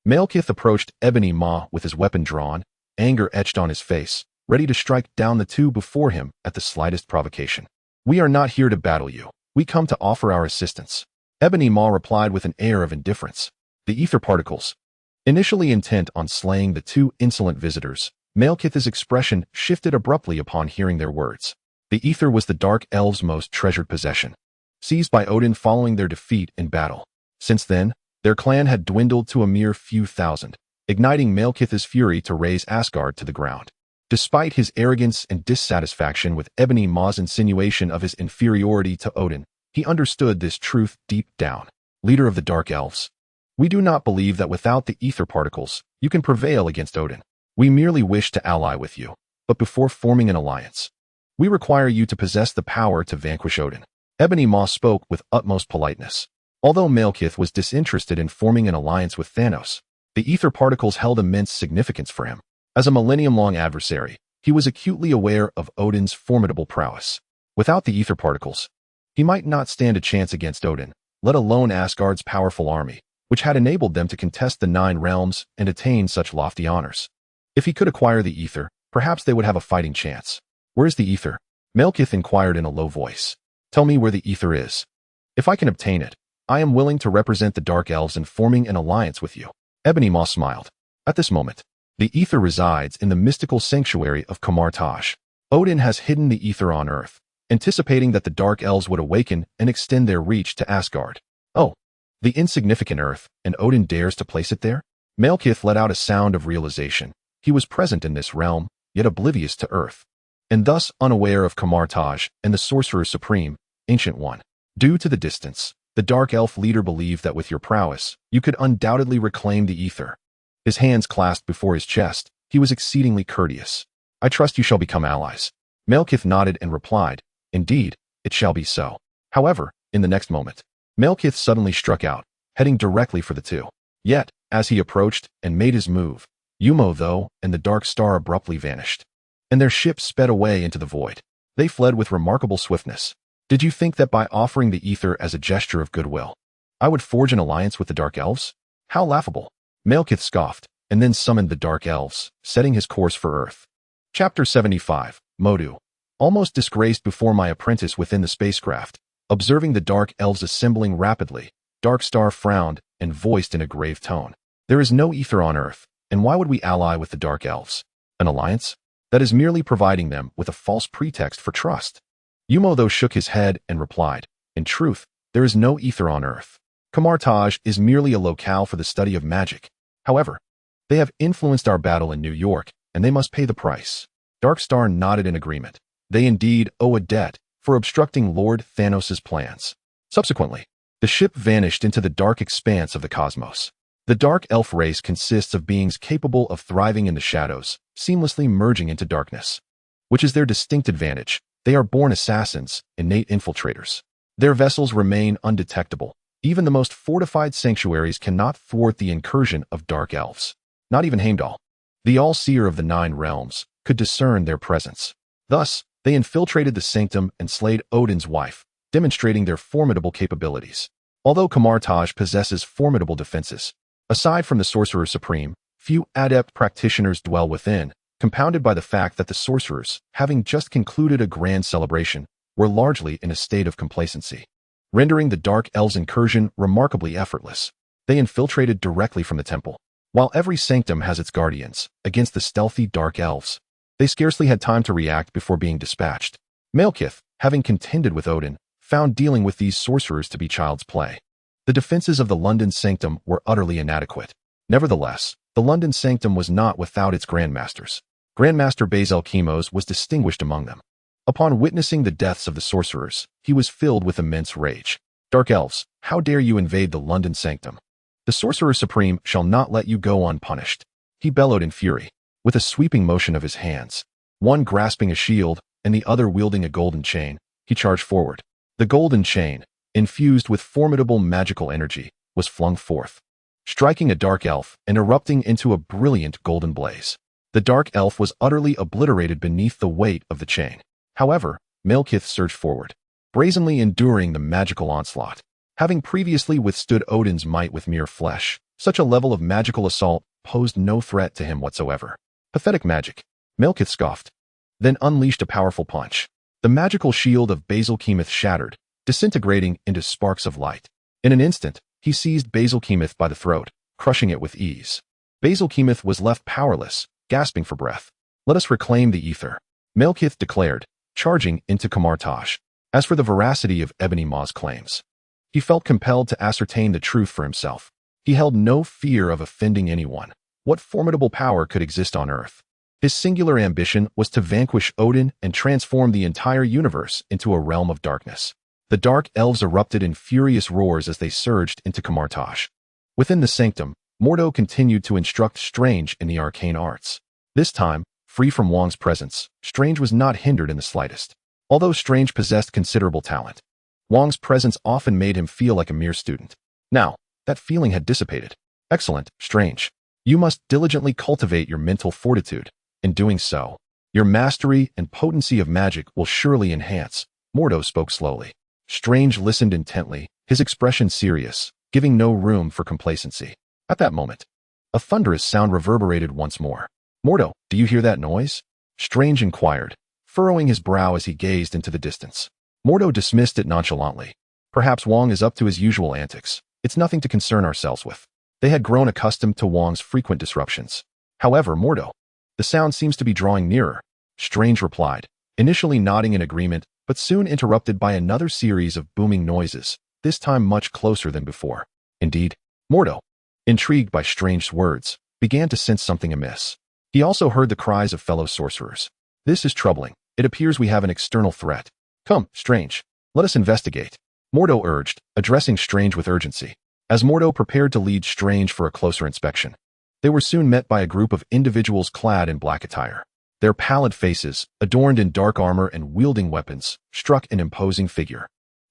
Malekith approached Ebony Maw with his weapon drawn, anger etched on his face, ready to strike down the two before him at the slightest provocation. We are not here to battle you. We come to offer our assistance. Ebony Maw replied with an air of indifference. The ether particles. Initially intent on slaying the 2 insolent visitors, Malekith's expression shifted abruptly upon hearing their words. The ether was the Dark Elves' most treasured possession, seized by Odin following their defeat in battle. Since then, their clan had dwindled to a mere few thousand, igniting Malekith's fury to raze Asgard to the ground. Despite his arrogance and dissatisfaction with Ebony Maw's insinuation of his inferiority to Odin, he understood this truth deep down. Leader of the Dark Elves, we do not believe that without the ether particles, you can prevail against Odin. We merely wish to ally with you, but before forming an alliance, we require you to possess the power to vanquish Odin. Ebony Maw spoke with utmost politeness. Although Malekith was disinterested in forming an alliance with Thanos, the ether particles held immense significance for him. As a millennium-long adversary, he was acutely aware of Odin's formidable prowess. Without the ether particles, he might not stand a chance against Odin, let alone Asgard's powerful army. which had enabled them to contest the 9 realms and attain such lofty honors. If he could acquire the ether, perhaps they would have a fighting chance. Where's the ether? Malekith inquired in a low voice. Tell me where the ether is. If I can obtain it, I am willing to represent the Dark Elves in forming an alliance with you. Ebony Maw smiled. At this moment, the ether resides in the mystical sanctuary of Kamar-Taj. Odin has hidden the ether on Earth, anticipating that the Dark Elves would awaken and extend their reach to Asgard. Oh, the insignificant Earth, and Odin dares to place it there? Malekith let out a sound of realization. He was present in this realm, yet oblivious to Earth, and thus unaware of Kamar-Taj and the Sorcerer Supreme, Ancient One. Due to the distance, the Dark Elf leader believed that with your prowess, you could undoubtedly reclaim the ether. His hands clasped before his chest, he was exceedingly courteous. I trust you shall become allies. Malekith nodded and replied, Indeed, it shall be so. However, in the next moment, Malekith suddenly struck out, heading directly for the two. Yet, as he approached and made his move, Yumo, though, and the Dark Star abruptly vanished, and their ship sped away into the void. They fled with remarkable swiftness. Did you think that by offering the ether as a gesture of goodwill, I would forge an alliance with the Dark Elves? How laughable! Malekith scoffed, and then summoned the Dark Elves, setting his course for Earth. Chapter 75, Modu. Almost disgraced before my apprentice within the spacecraft, observing the Dark Elves assembling rapidly, Dark Star frowned and voiced in a grave tone. There is no ether on Earth, and why would we ally with the Dark Elves? An alliance? That is merely providing them with a false pretext for trust. Yumo, though, shook his head and replied, In truth, there is no ether on Earth. Kamar-Taj is merely a locale for the study of magic. However, they have influenced our battle in New York, and they must pay the price. Dark Star nodded in agreement. They indeed owe a debt for obstructing Lord Thanos' plans. Subsequently, the ship vanished into the dark expanse of the cosmos. The Dark Elf race consists of beings capable of thriving in the shadows, seamlessly merging into darkness, which is their distinct advantage. They are born assassins, innate infiltrators. Their vessels remain undetectable. Even the most fortified sanctuaries cannot thwart the incursion of Dark Elves. Not even Heimdall, the all-seer of the 9 realms, could discern their presence. Thus, they infiltrated the sanctum and slayed Odin's wife, demonstrating their formidable capabilities. Although Kamar-Taj possesses formidable defenses, aside from the Sorcerer Supreme, few adept practitioners dwell within, compounded by the fact that the sorcerers, having just concluded a grand celebration, were largely in a state of complacency, rendering the Dark Elves' incursion remarkably effortless. They infiltrated directly from the temple. While every sanctum has its guardians, against the stealthy Dark Elves, they scarcely had time to react before being dispatched. Malekith, having contended with Odin, found dealing with these sorcerers to be child's play. The defenses of the London sanctum were utterly inadequate. Nevertheless, the London sanctum was not without its grandmasters. Grandmaster Basil Chemos was distinguished among them. Upon witnessing the deaths of the sorcerers, he was filled with immense rage. Dark Elves, how dare you invade the London sanctum? The Sorcerer Supreme shall not let you go unpunished. He bellowed in fury, with a sweeping motion of his hands, one grasping a shield and the other wielding a golden chain. He charged forward. The golden chain, infused with formidable magical energy, was flung forth, striking a Dark Elf and erupting into a brilliant golden blaze. The Dark Elf was utterly obliterated beneath the weight of the chain. However, Malekith surged forward, brazenly enduring the magical onslaught. Having previously withstood Odin's might with mere flesh, such a level of magical assault posed no threat to him whatsoever. Pathetic magic, Malekith scoffed, then unleashed a powerful punch. The magical shield of Basil Chemos shattered, disintegrating into sparks of light. In an instant, he seized Basil Chemos by the throat, crushing it with ease. Basil Chemos was left powerless, gasping for breath. Let us reclaim the ether, Malekith declared, charging into Kamar-Taj. As for the veracity of Ebony Maw's claims, he felt compelled to ascertain the truth for himself. He held no fear of offending anyone. What formidable power could exist on Earth? His singular ambition was to vanquish Odin and transform the entire universe into a realm of darkness. The Dark Elves erupted in furious roars as they surged into Kamar-Taj. Within the sanctum, Mordo continued to instruct Strange in the arcane arts. This time, free from Wang's presence, Strange was not hindered in the slightest. Although Strange possessed considerable talent, Wang's presence often made him feel like a mere student. Now, that feeling had dissipated. Excellent, Strange. You must diligently cultivate your mental fortitude. In doing so, your mastery and potency of magic will surely enhance. Mordo spoke slowly. Strange listened intently, his expression serious, giving no room for complacency. At that moment, a thunderous sound reverberated once more. "Mordo, do you hear that noise?" Strange inquired, furrowing his brow as he gazed into the distance. Mordo dismissed it nonchalantly. "Perhaps Wang is up to his usual antics. It's nothing to concern ourselves with." They had grown accustomed to Wang's frequent disruptions. "However, Mordo, the sound seems to be drawing nearer," Strange replied, initially nodding in agreement, but soon interrupted by another series of booming noises, this time much closer than before. Indeed, Mordo, intrigued by Strange's words, began to sense something amiss. He also heard the cries of fellow sorcerers. "This is troubling. It appears we have an external threat. Come, Strange, let us investigate," Mordo urged, addressing Strange with urgency. As Mordo prepared to lead Strange for a closer inspection, they were soon met by a group of individuals clad in black attire. Their pallid faces, adorned in dark armor and wielding weapons, struck an imposing figure.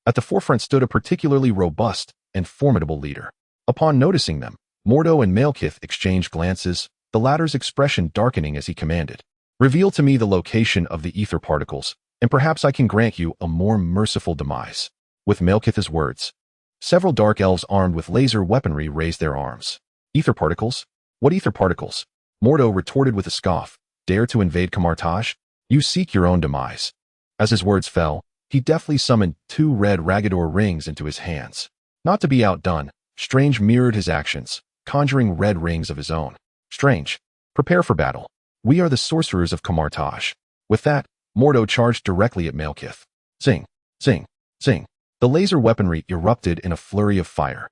At the forefront stood a particularly robust and formidable leader. Upon noticing them, Mordo and Malekith exchanged glances, the latter's expression darkening as he commanded, "Reveal to me the location of the ether particles, and perhaps I can grant you a more merciful demise." With Malekith's words, several dark elves armed with laser weaponry raised their arms. "Ether particles? What ether particles?" Mordo retorted with a scoff. "Dare to invade Kamar-Taj? You seek your own demise." As his words fell, he deftly summoned 2 red Ragador rings into his hands. Not to be outdone, Strange mirrored his actions, conjuring red rings of his own. "Strange, prepare for battle. We are the sorcerers of Kamar-Taj." With that, Mordo charged directly at Malekith. Zing, zing, zing. The laser weaponry erupted in a flurry of fire.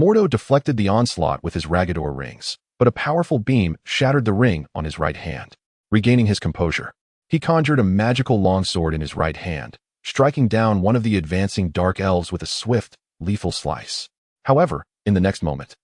Mordo deflected the onslaught with his Ragador rings, but a powerful beam shattered the ring on his right hand. Regaining his composure, he conjured a magical longsword in his right hand, striking down one of the advancing dark elves with a swift, lethal slice. However, in the next moment,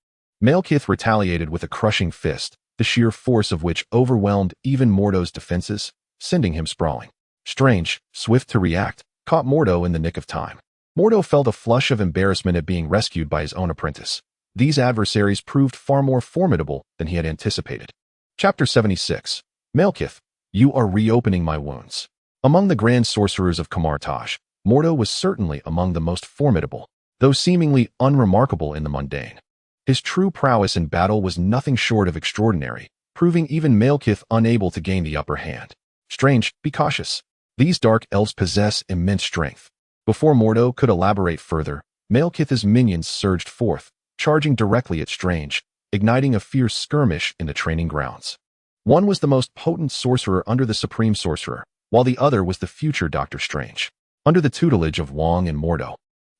Malekith retaliated with a crushing fist, the sheer force of which overwhelmed even Mordo's defenses, sending him sprawling. Strange, swift to react, caught Mordo in the nick of time. Mordo felt a flush of embarrassment at being rescued by his own apprentice. These adversaries proved far more formidable than he had anticipated. Chapter 76. Malekith, you are reopening my wounds. Among the grand sorcerers of Kamar-Taj, Mordo was certainly among the most formidable, though seemingly unremarkable in the mundane. His true prowess in battle was nothing short of extraordinary, proving even Malekith unable to gain the upper hand. Strange, be cautious. These dark elves possess immense strength. Before Mordo could elaborate further, Malekith's minions surged forth, charging directly at Strange, igniting a fierce skirmish in the training grounds. One was the most potent sorcerer under the Supreme Sorcerer, while the other was the future Dr. Strange. Under the tutelage of Wang and Mordo,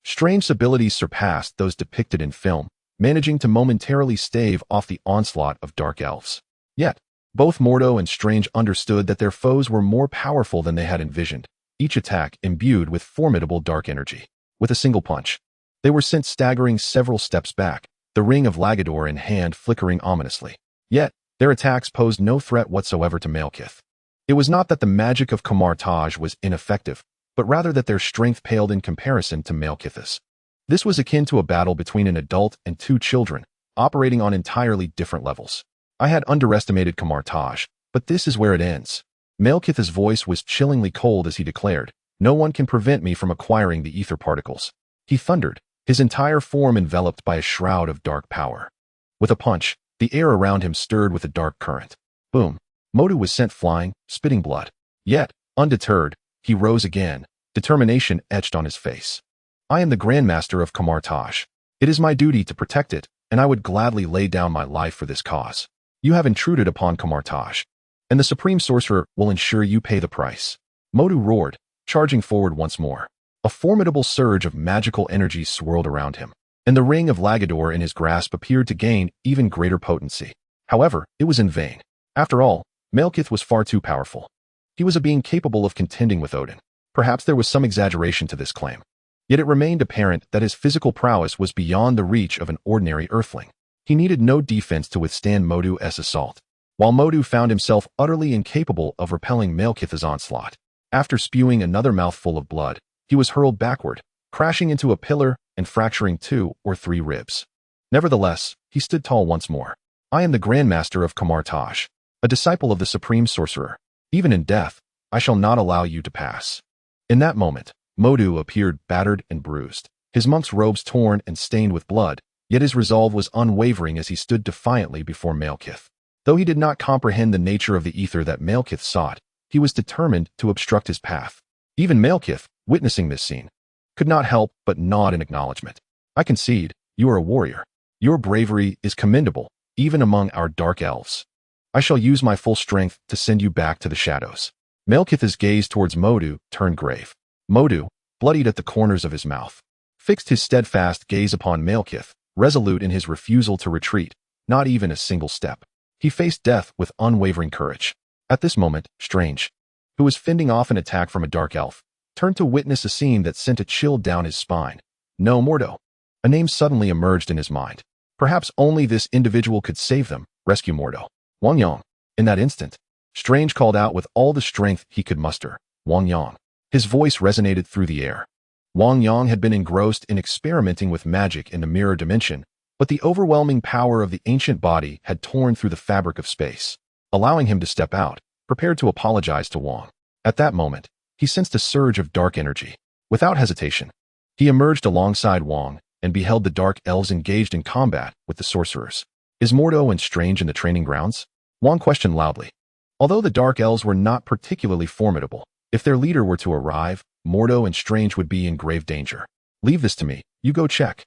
Strange's abilities surpassed those depicted in film, managing to momentarily stave off the onslaught of dark elves. Yet, both Mordo and Strange understood that their foes were more powerful than they had envisioned, each attack imbued with formidable dark energy. With a single punch, they were sent staggering several steps back, the ring of Lagador in hand flickering ominously. Yet, their attacks posed no threat whatsoever to Malekith. It was not that the magic of Kamar-Taj was ineffective, but rather that their strength paled in comparison to Malekith's. This was akin to a battle between an adult and 2 children, operating on entirely different levels. I had underestimated Kamar-Taj, but this is where it ends. Malekith's voice was chillingly cold as he declared, "No one can prevent me from acquiring the ether particles." He thundered, his entire form enveloped by a shroud of dark power. With a punch, the air around him stirred with a dark current. Boom! Mordo was sent flying, spitting blood. Yet, undeterred, he rose again, determination etched on his face. "I am the Grandmaster of Kamar-Taj. It is my duty to protect it, and I would gladly lay down my life for this cause. You have intruded upon Kamar-Taj, and the Supreme Sorcerer will ensure you pay the price." Mordo roared, charging forward once more. A formidable surge of magical energy swirled around him, and the ring of Lagador in his grasp appeared to gain even greater potency. However, it was in vain. After all, Malekith was far too powerful. He was a being capable of contending with Odin. Perhaps there was some exaggeration to this claim. Yet it remained apparent that his physical prowess was beyond the reach of an ordinary earthling. He needed no defense to withstand Mordo's assault, while Mordo found himself utterly incapable of repelling Malekith's onslaught. After spewing another mouthful of blood, he was hurled backward, crashing into a pillar and fracturing 2 or 3 ribs. Nevertheless, he stood tall once more. "I am the Grandmaster of Kamar-Taj, a disciple of the Supreme Sorcerer. Even in death, I shall not allow you to pass." In that moment, Mordo appeared battered and bruised, his monk's robes torn and stained with blood, Yet his resolve was unwavering as he stood defiantly before Malekith. Though he did not comprehend the nature of the ether that Malekith sought, he was determined to obstruct his path. Even Malekith, witnessing this scene, could not help but nod in acknowledgement. I concede, you are a warrior. Your bravery is commendable, even among our dark elves. I shall use my full strength to send you back to the shadows. Malekith's gaze towards Modu turned grave. Modu, bloodied at the corners of his mouth, fixed his steadfast gaze upon Malekith, resolute in his refusal to retreat, not even a single step. He faced death with unwavering courage. At this moment, Strange, who was fending off an attack from a dark elf, turned to witness a scene that sent a chill down his spine. No, Mordo. A name suddenly emerged in his mind. Perhaps only this individual could save them, rescue Mordo. Wang Yang. In that instant, Strange called out with all the strength he could muster. Wang Yang. His voice resonated through the air. Wang Yang had been engrossed in experimenting with magic in the mirror dimension, but the overwhelming power of the ancient body had torn through the fabric of space, allowing him to step out, prepared to apologize to Wang. At that moment, he sensed a surge of dark energy. Without hesitation, he emerged alongside Wang and beheld the dark elves engaged in combat with the sorcerers. Is Mordo and Strange in the training grounds? Wang questioned loudly. Although the dark elves were not particularly formidable, if their leader were to arrive, Mordo and Strange would be in grave danger. Leave this to me, you go check.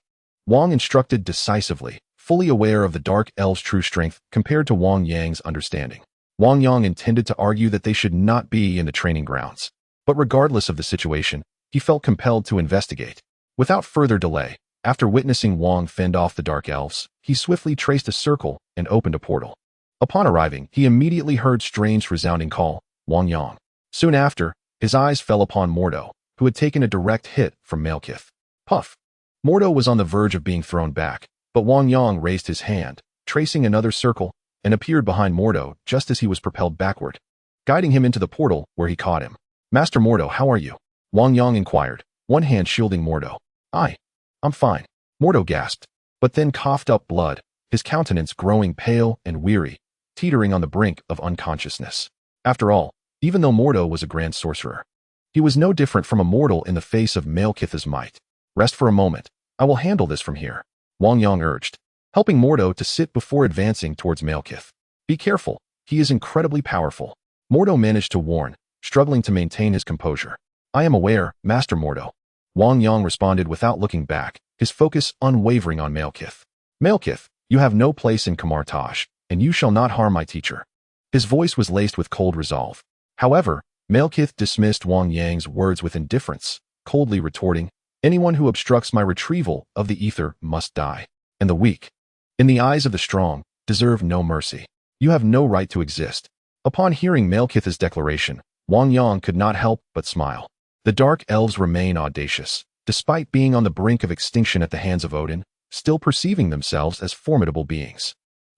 Wang instructed decisively, fully aware of the dark elves' true strength compared to Wang Yang's understanding. Wang Yang intended to argue that they should not be in the training grounds. But regardless of the situation, he felt compelled to investigate. Without further delay, after witnessing Wang fend off the dark elves, he swiftly traced a circle and opened a portal. Upon arriving, he immediately heard Strange's resounding call, Wang Yang. Soon after, his eyes fell upon Mordo, who had taken a direct hit from Malekith. Puff! Mordo was on the verge of being thrown back, but Wang Yang raised his hand, tracing another circle, and appeared behind Mordo just as he was propelled backward, guiding him into the portal where he caught him. Master Mordo, how are you? Wang Yang inquired, one hand shielding Mordo. I'm fine, Mordo gasped, but then coughed up blood, his countenance growing pale and weary, teetering on the brink of unconsciousness. After all, even though Mordo was a grand sorcerer, he was no different from a mortal in the face of Malekith's might. Rest for a moment. I will handle this from here, Wang Yang urged, helping Mordo to sit before advancing towards Malekith. Be careful, he is incredibly powerful. Mordo managed to warn, struggling to maintain his composure. I am aware, Master Mordo. Wang Yang responded without looking back, his focus unwavering on Malekith. Malekith, you have no place in Kamar-Taj, and you shall not harm my teacher. His voice was laced with cold resolve. However, Malekith dismissed Wang Yang's words with indifference, coldly retorting, anyone who obstructs my retrieval of the ether must die, and the weak, in the eyes of the strong, deserve no mercy. You have no right to exist. Upon hearing Malekith's declaration, Wang Yang could not help but smile. The dark elves remain audacious, despite being on the brink of extinction at the hands of Odin, still perceiving themselves as formidable beings.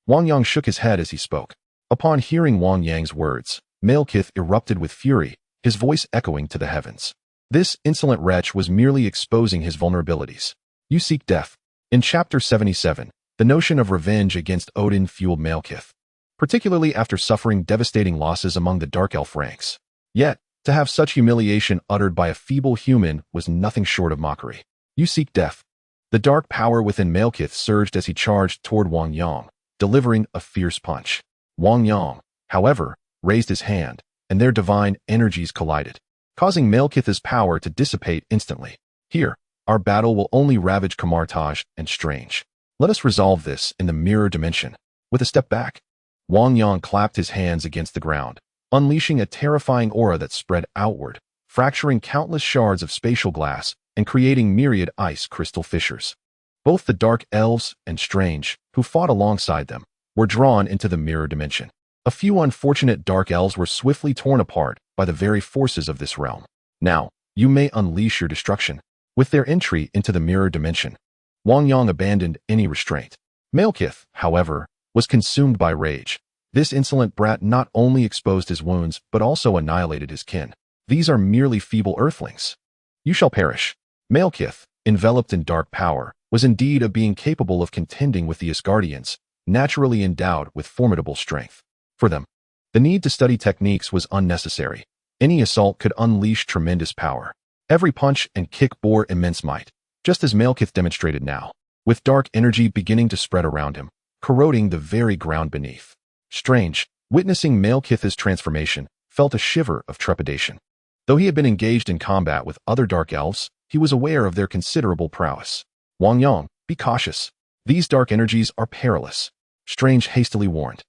Wang Yang shook his head as he spoke. Upon hearing Wang Yang's words, Malekith erupted with fury, his voice echoing to the heavens. This insolent wretch was merely exposing his vulnerabilities. You seek death. In Chapter 77, the notion of revenge against Odin fueled Malekith, particularly after suffering devastating losses among the Dark Elf ranks. Yet, to have such humiliation uttered by a feeble human was nothing short of mockery. You seek death. The dark power within Malekith surged as he charged toward Wang Yang, delivering a fierce punch. Wang Yang, however, raised his hand, and their divine energies collided, causing Malekith's power to dissipate instantly. Here, our battle will only ravage Kamar-Taj and Strange. Let us resolve this in the mirror dimension. With a step back, Wang Yang clapped his hands against the ground, unleashing a terrifying aura that spread outward, fracturing countless shards of spatial glass and creating myriad ice crystal fissures. Both the Dark Elves and Strange, who fought alongside them, were drawn into the mirror dimension. A few unfortunate Dark Elves were swiftly torn apart by the very forces of this realm. Now, you may unleash your destruction. With their entry into the mirror dimension, Wang Yang abandoned any restraint. Malekith, however, was consumed by rage. This insolent brat not only exposed his wounds, but also annihilated his kin. These are merely feeble earthlings. You shall perish. Malekith, enveloped in dark power, was indeed a being capable of contending with the Asgardians, naturally endowed with formidable strength. For them, the need to study techniques was unnecessary. Any assault could unleash tremendous power. Every punch and kick bore immense might, just as Malekith demonstrated now. with dark energy beginning to spread around him, corroding the very ground beneath. Strange, witnessing Malekith's transformation, felt a shiver of trepidation. Though he had been engaged in combat with other dark elves, he was aware of their considerable prowess. Wang Yang, be cautious. These dark energies are perilous, Strange hastily warned.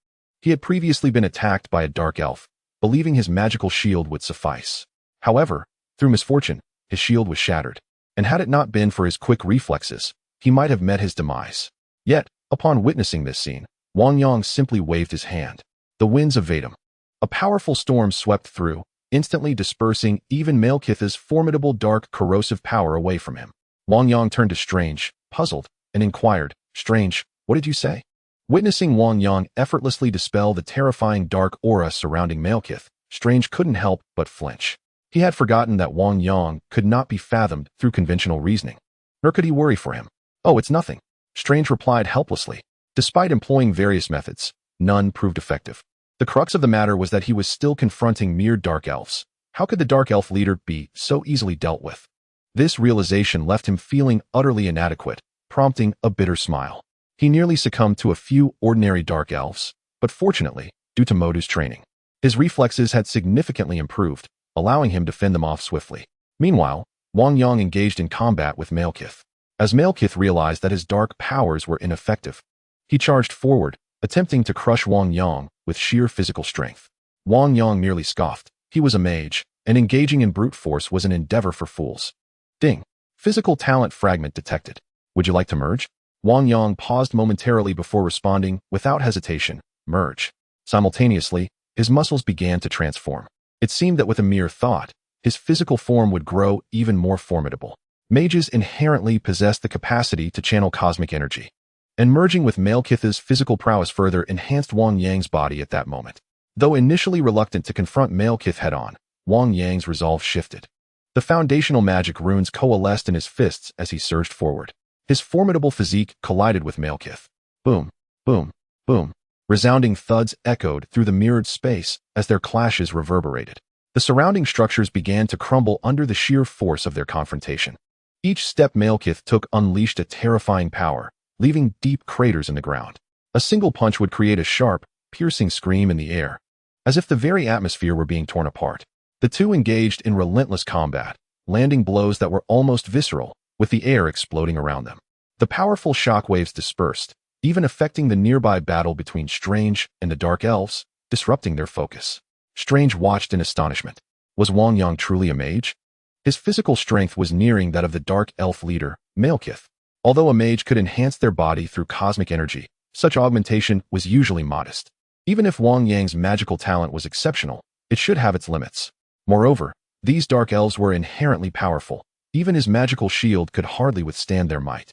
He had previously been attacked by a dark elf, believing his magical shield would suffice. However, through misfortune, his shield was shattered, and had it not been for his quick reflexes, he might have met his demise. Yet, upon witnessing this scene, Wang Yang simply waved his hand. The winds of Vadam. A powerful storm swept through, instantly dispersing even Malekith's formidable dark corrosive power away from him. Wang Yang turned to Strange, puzzled, and inquired, "Strange, what did you say?" Witnessing Wang Yang effortlessly dispel the terrifying dark aura surrounding Malekith, Strange couldn't help but flinch. He had forgotten that Wang Yang could not be fathomed through conventional reasoning. Nor could he worry for him. "Oh, it's nothing," Strange replied helplessly. Despite employing various methods, none proved effective. The crux of the matter was that he was still confronting mere dark elves. How could the dark elf leader be so easily dealt with? This realization left him feeling utterly inadequate, prompting a bitter smile. He nearly succumbed to a few ordinary dark elves, but fortunately, due to Modu's training, his reflexes had significantly improved, allowing him to fend them off swiftly. Meanwhile, Wang Yang engaged in combat with Malekith. As Malekith realized that his dark powers were ineffective, he charged forward, attempting to crush Wang Yang with sheer physical strength. Wang Yang merely scoffed. He was a mage, and engaging in brute force was an endeavor for fools. Ding. Physical talent fragment detected. Would you like to merge? Wang Yang paused momentarily before responding, without hesitation, merge. Simultaneously, his muscles began to transform. It seemed that with a mere thought, his physical form would grow even more formidable. Mages inherently possess the capacity to channel cosmic energy, and merging with Malekith's physical prowess further enhanced Wang Yang's body at that moment. Though initially reluctant to confront Malekith head-on, Wang Yang's resolve shifted. The foundational magic runes coalesced in his fists as he surged forward. His formidable physique collided with Malekith. Boom, boom, boom. Resounding thuds echoed through the mirrored space as their clashes reverberated. The surrounding structures began to crumble under the sheer force of their confrontation. Each step Malekith took unleashed a terrifying power, leaving deep craters in the ground. A single punch would create a sharp, piercing scream in the air, as if the very atmosphere were being torn apart. The two engaged in relentless combat, landing blows that were almost visceral, with the air exploding around them. The powerful shockwaves dispersed, even affecting the nearby battle between Strange and the Dark Elves, disrupting their focus. Strange watched in astonishment. Was Wang Yang truly a mage? His physical strength was nearing that of the Dark Elf leader, Malekith. Although a mage could enhance their body through cosmic energy, such augmentation was usually modest. Even if Wang Yang's magical talent was exceptional, it should have its limits. Moreover, these Dark Elves were inherently powerful. Even his magical shield could hardly withstand their might.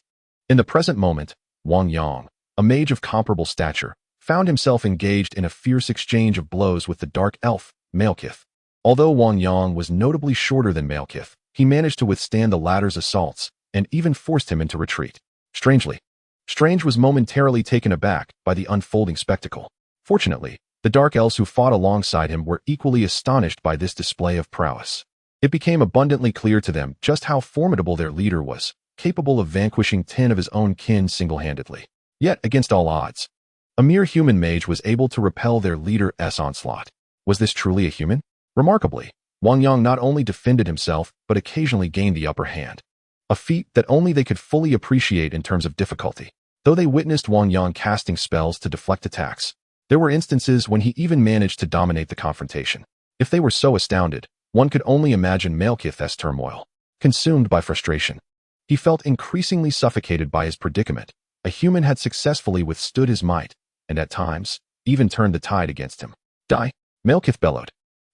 In the present moment, Wang Yang, a mage of comparable stature, found himself engaged in a fierce exchange of blows with the Dark Elf, Malekith. Although Wang Yang was notably shorter than Malekith, he managed to withstand the latter's assaults, and even forced him into retreat. Strangely, Strange was momentarily taken aback by the unfolding spectacle. Fortunately, the Dark Elves who fought alongside him were equally astonished by this display of prowess. It became abundantly clear to them just how formidable their leader was, capable of vanquishing 10 of his own kin single-handedly. Yet, against all odds, a mere human mage was able to repel their leader's onslaught. Was this truly a human? Remarkably, Wang Yang not only defended himself, but occasionally gained the upper hand. A feat that only they could fully appreciate in terms of difficulty. Though they witnessed Wang Yang casting spells to deflect attacks, there were instances when he even managed to dominate the confrontation. If they were so astounded, one could only imagine Malekith's turmoil. Consumed by frustration, he felt increasingly suffocated by his predicament. A human had successfully withstood his might, and at times, even turned the tide against him. Die! Malekith bellowed,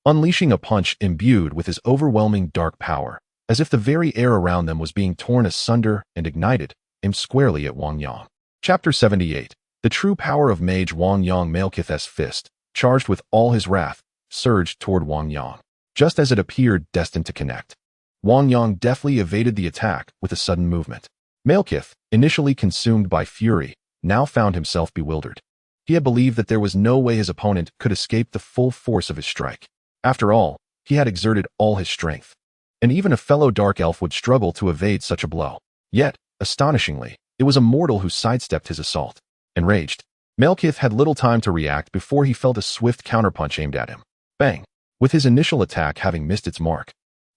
unleashing a punch imbued with his overwhelming dark power, as if the very air around them was being torn asunder and ignited, aimed squarely at Wang Yang. Chapter 78. The true power of Mage. Wang Yang. Malekith's fist, charged with all his wrath, surged toward Wang Yang, just as it appeared destined to connect. Wang Yang deftly evaded the attack with a sudden movement. Malekith, initially consumed by fury, now found himself bewildered. He had believed that there was no way his opponent could escape the full force of his strike. After all, he had exerted all his strength, and even a fellow Dark Elf would struggle to evade such a blow. Yet, astonishingly, It was a mortal who sidestepped his assault. Enraged, Malekith had little time to react before he felt a swift counterpunch aimed at him. Bang! With his initial attack having missed its mark,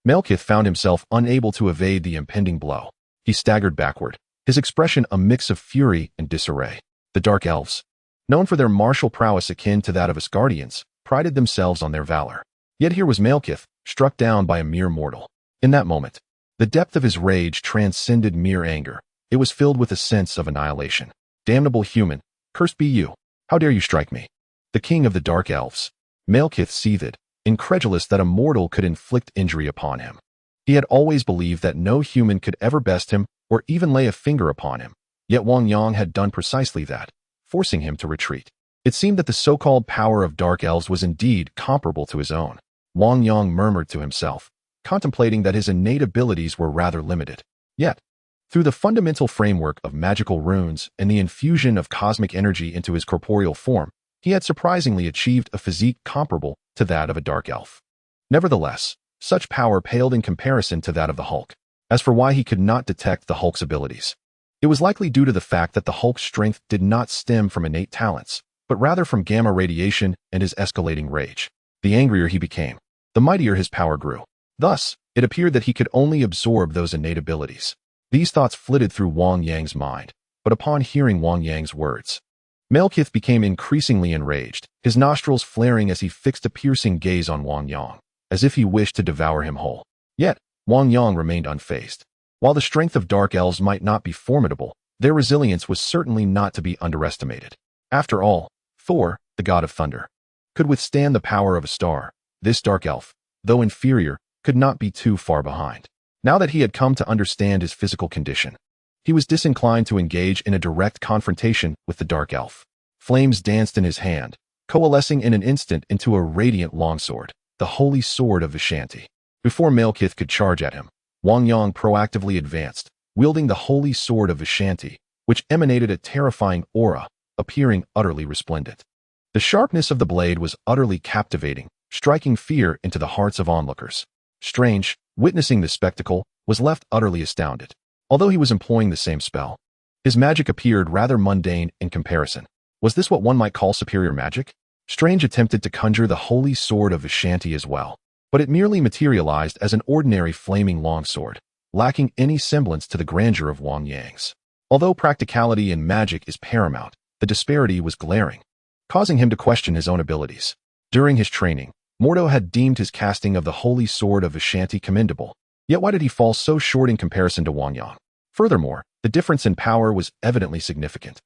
Malekith found himself unable to evade the impending blow. He staggered backward, his expression a mix of fury and disarray. The Dark Elves, known for their martial prowess akin to that of Asgardians, prided themselves on their valor. Yet here was Malekith, struck down by a mere mortal. In that moment, the depth of his rage transcended mere anger. It was filled with a sense of annihilation. Damnable human, cursed be you. How dare you strike me? The king of the Dark Elves. Malekith seethed, incredulous that a mortal could inflict injury upon him. He had always believed that no human could ever best him or even lay a finger upon him. Yet Wang Yang had done precisely that, forcing him to retreat. It seemed that the so-called power of Dark Elves was indeed comparable to his own. Wang Yang murmured to himself, contemplating that his innate abilities were rather limited. Yet, through the fundamental framework of magical runes and the infusion of cosmic energy into his corporeal form, he had surprisingly achieved a physique comparable to that of a Dark Elf. Nevertheless, such power paled in comparison to that of the Hulk. As for why he could not detect the Hulk's abilities, it was likely due to the fact that the Hulk's strength did not stem from innate talents, but rather from gamma radiation and his escalating rage. The angrier he became, the mightier his power grew. Thus, it appeared that he could only absorb those innate abilities. These thoughts flitted through Wang Yang's mind, but upon hearing Wang Yang's words, Malekith became increasingly enraged, his nostrils flaring as he fixed a piercing gaze on Wang Yang, as if he wished to devour him whole. Yet, Wang Yang remained unfazed. While the strength of Dark Elves might not be formidable, their resilience was certainly not to be underestimated. After all, Thor, the god of thunder, could withstand the power of a star. This Dark Elf, though inferior, could not be too far behind. Now that he had come to understand his physical condition, he was disinclined to engage in a direct confrontation with the Dark Elf. Flames danced in his hand, coalescing in an instant into a radiant longsword, the holy sword of Vishanti. Before Malekith could charge at him, Wang Yang proactively advanced, wielding the holy sword of Vishanti, which emanated a terrifying aura, appearing utterly resplendent. The sharpness of the blade was utterly captivating, striking fear into the hearts of onlookers. Strange, witnessing the spectacle, was left utterly astounded. Although he was employing the same spell, his magic appeared rather mundane in comparison. Was this what one might call superior magic? Strange attempted to conjure the holy sword of Vishanti as well, but it merely materialized as an ordinary flaming longsword, lacking any semblance to the grandeur of Wang Yang's. Although practicality in magic is paramount, the disparity was glaring, causing him to question his own abilities. During his training, Mordo had deemed his casting of the holy sword of Vishanti commendable, yet why did he fall so short in comparison to Wang Yang? Furthermore, the difference in power was evidently significant.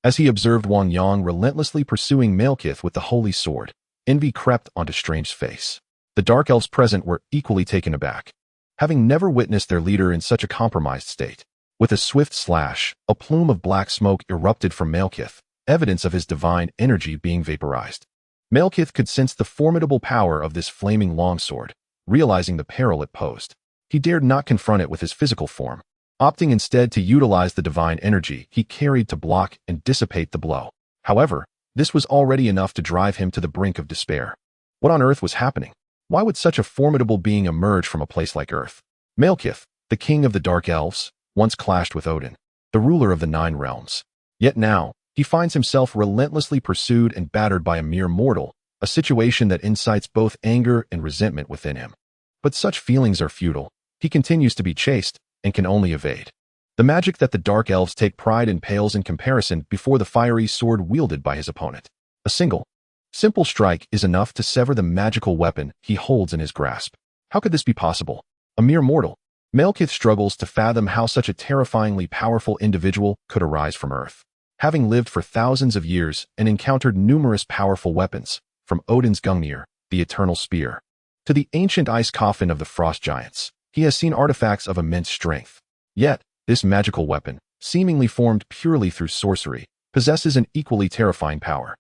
As he observed Wang Yang relentlessly pursuing Malekith with the holy sword, envy crept onto Strange's face. The Dark Elves present were equally taken aback, having never witnessed their leader in such a compromised state. With a swift slash, a plume of black smoke erupted from Malekith, evidence of his divine energy being vaporized. Malekith could sense the formidable power of this flaming longsword, realizing the peril it posed. He dared not confront it with his physical form, opting instead to utilize the divine energy he carried to block and dissipate the blow. However, this was already enough to drive him to the brink of despair. What on earth was happening? Why would such a formidable being emerge from a place like Earth? Malekith, the king of the Dark Elves, once clashed with Odin, the ruler of the Nine Realms. Yet now, he finds himself relentlessly pursued and battered by a mere mortal, a situation that incites both anger and resentment within him. But such feelings are futile. He continues to be chased and can only evade. The magic that the Dark Elves take pride in pales in comparison before the fiery sword wielded by his opponent. A single, simple strike is enough to sever the magical weapon he holds in his grasp. How could this be possible? A mere mortal. Malekith struggles to fathom how such a terrifyingly powerful individual could arise from Earth. Having lived for thousands of years and encountered numerous powerful weapons, from Odin's Gungnir, the Eternal Spear, to the ancient ice coffin of the Frost Giants, he has seen artifacts of immense strength. Yet, this magical weapon, seemingly formed purely through sorcery, possesses an equally terrifying power.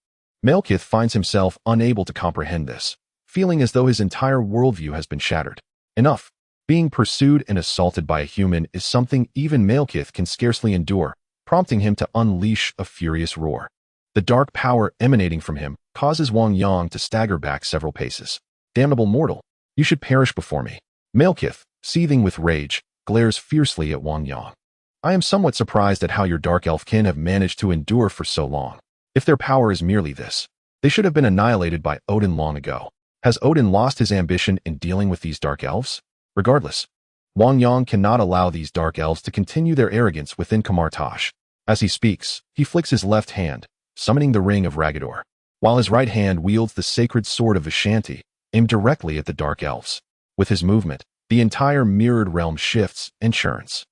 Malekith finds himself unable to comprehend this, feeling as though his entire worldview has been shattered. Enough. Being pursued and assaulted by a human is something even Malekith can scarcely endure, prompting him to unleash a furious roar. The dark power emanating from him causes Wang Yang to stagger back several paces. Damnable mortal, you should perish before me. Malekith, seething with rage, glares fiercely at Wang Yang. I am somewhat surprised at how your dark elfkin have managed to endure for so long. If their power is merely this, they should have been annihilated by Odin long ago. Has Odin lost his ambition in dealing with these dark elves? Regardless, Wang Yang cannot allow these dark elves to continue their arrogance within Kamar-Taj. As he speaks, he flicks his left hand, summoning the ring of Ragador, while his right hand wields the sacred sword of Vishanti, aimed directly at the dark elves. With his movement, the entire mirrored realm shifts and churns.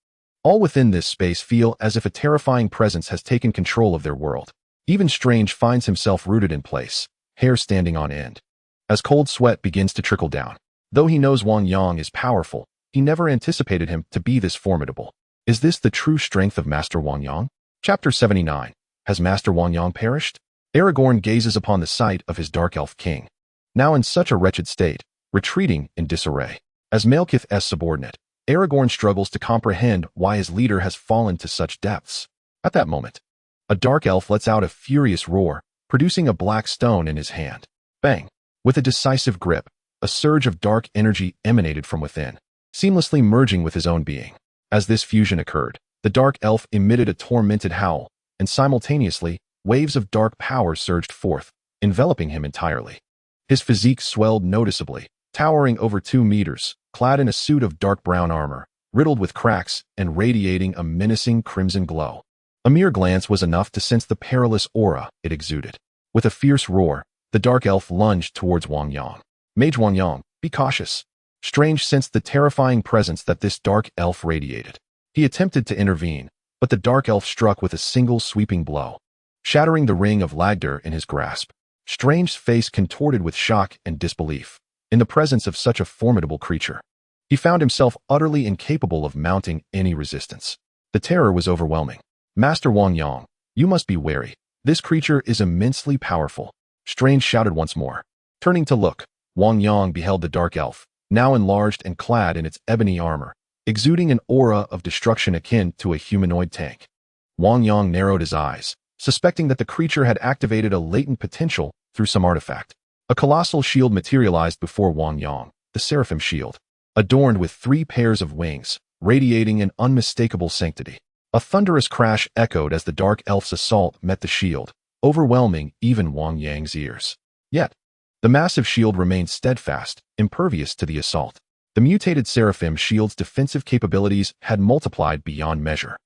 All within this space feel as if a terrifying presence has taken control of their world. Even Strange finds himself rooted in place, hair standing on end, as cold sweat begins to trickle down. Though he knows Wang Yang is powerful, he never anticipated him to be this formidable. Is this the true strength of Master Wang Yang? Chapter 79. Has Master Wang Yang perished? Aragorn gazes upon the sight of his dark elf king, now in such a wretched state, retreating in disarray. As Malekith's subordinate, Aragorn struggles to comprehend why his leader has fallen to such depths. At that moment, a dark elf lets out a furious roar, producing a black stone in his hand. Bang! With a decisive grip, a surge of dark energy emanated from within, seamlessly merging with his own being. As this fusion occurred, the dark elf emitted a tormented howl, and simultaneously, waves of dark power surged forth, enveloping him entirely. His physique swelled noticeably, towering over 2 meters, clad in a suit of dark brown armor, riddled with cracks and radiating a menacing crimson glow. A mere glance was enough to sense the perilous aura it exuded. With a fierce roar, the dark elf lunged towards Wang Yang. Mage Wang Yang, be cautious. Strange sensed the terrifying presence that this dark elf radiated. He attempted to intervene, but the dark elf struck with a single sweeping blow, shattering the ring of Lagdr in his grasp. Strange's face contorted with shock and disbelief. In the presence of such a formidable creature, he found himself utterly incapable of mounting any resistance. The terror was overwhelming. Master Wang Yang, you must be wary. This creature is immensely powerful. Strange shouted once more. Turning to look, Wang Yang beheld the dark elf, now enlarged and clad in its ebony armor, exuding an aura of destruction akin to a humanoid tank. Wang Yang narrowed his eyes, suspecting that the creature had activated a latent potential through some artifact. A colossal shield materialized before Wang Yang, the Seraphim shield, adorned with 3 pairs of wings, radiating an unmistakable sanctity. A thunderous crash echoed as the dark elf's assault met the shield, overwhelming even Wang Yang's ears. Yet, the massive shield remained steadfast, impervious to the assault. The mutated Seraphim shield's defensive capabilities had multiplied beyond measure.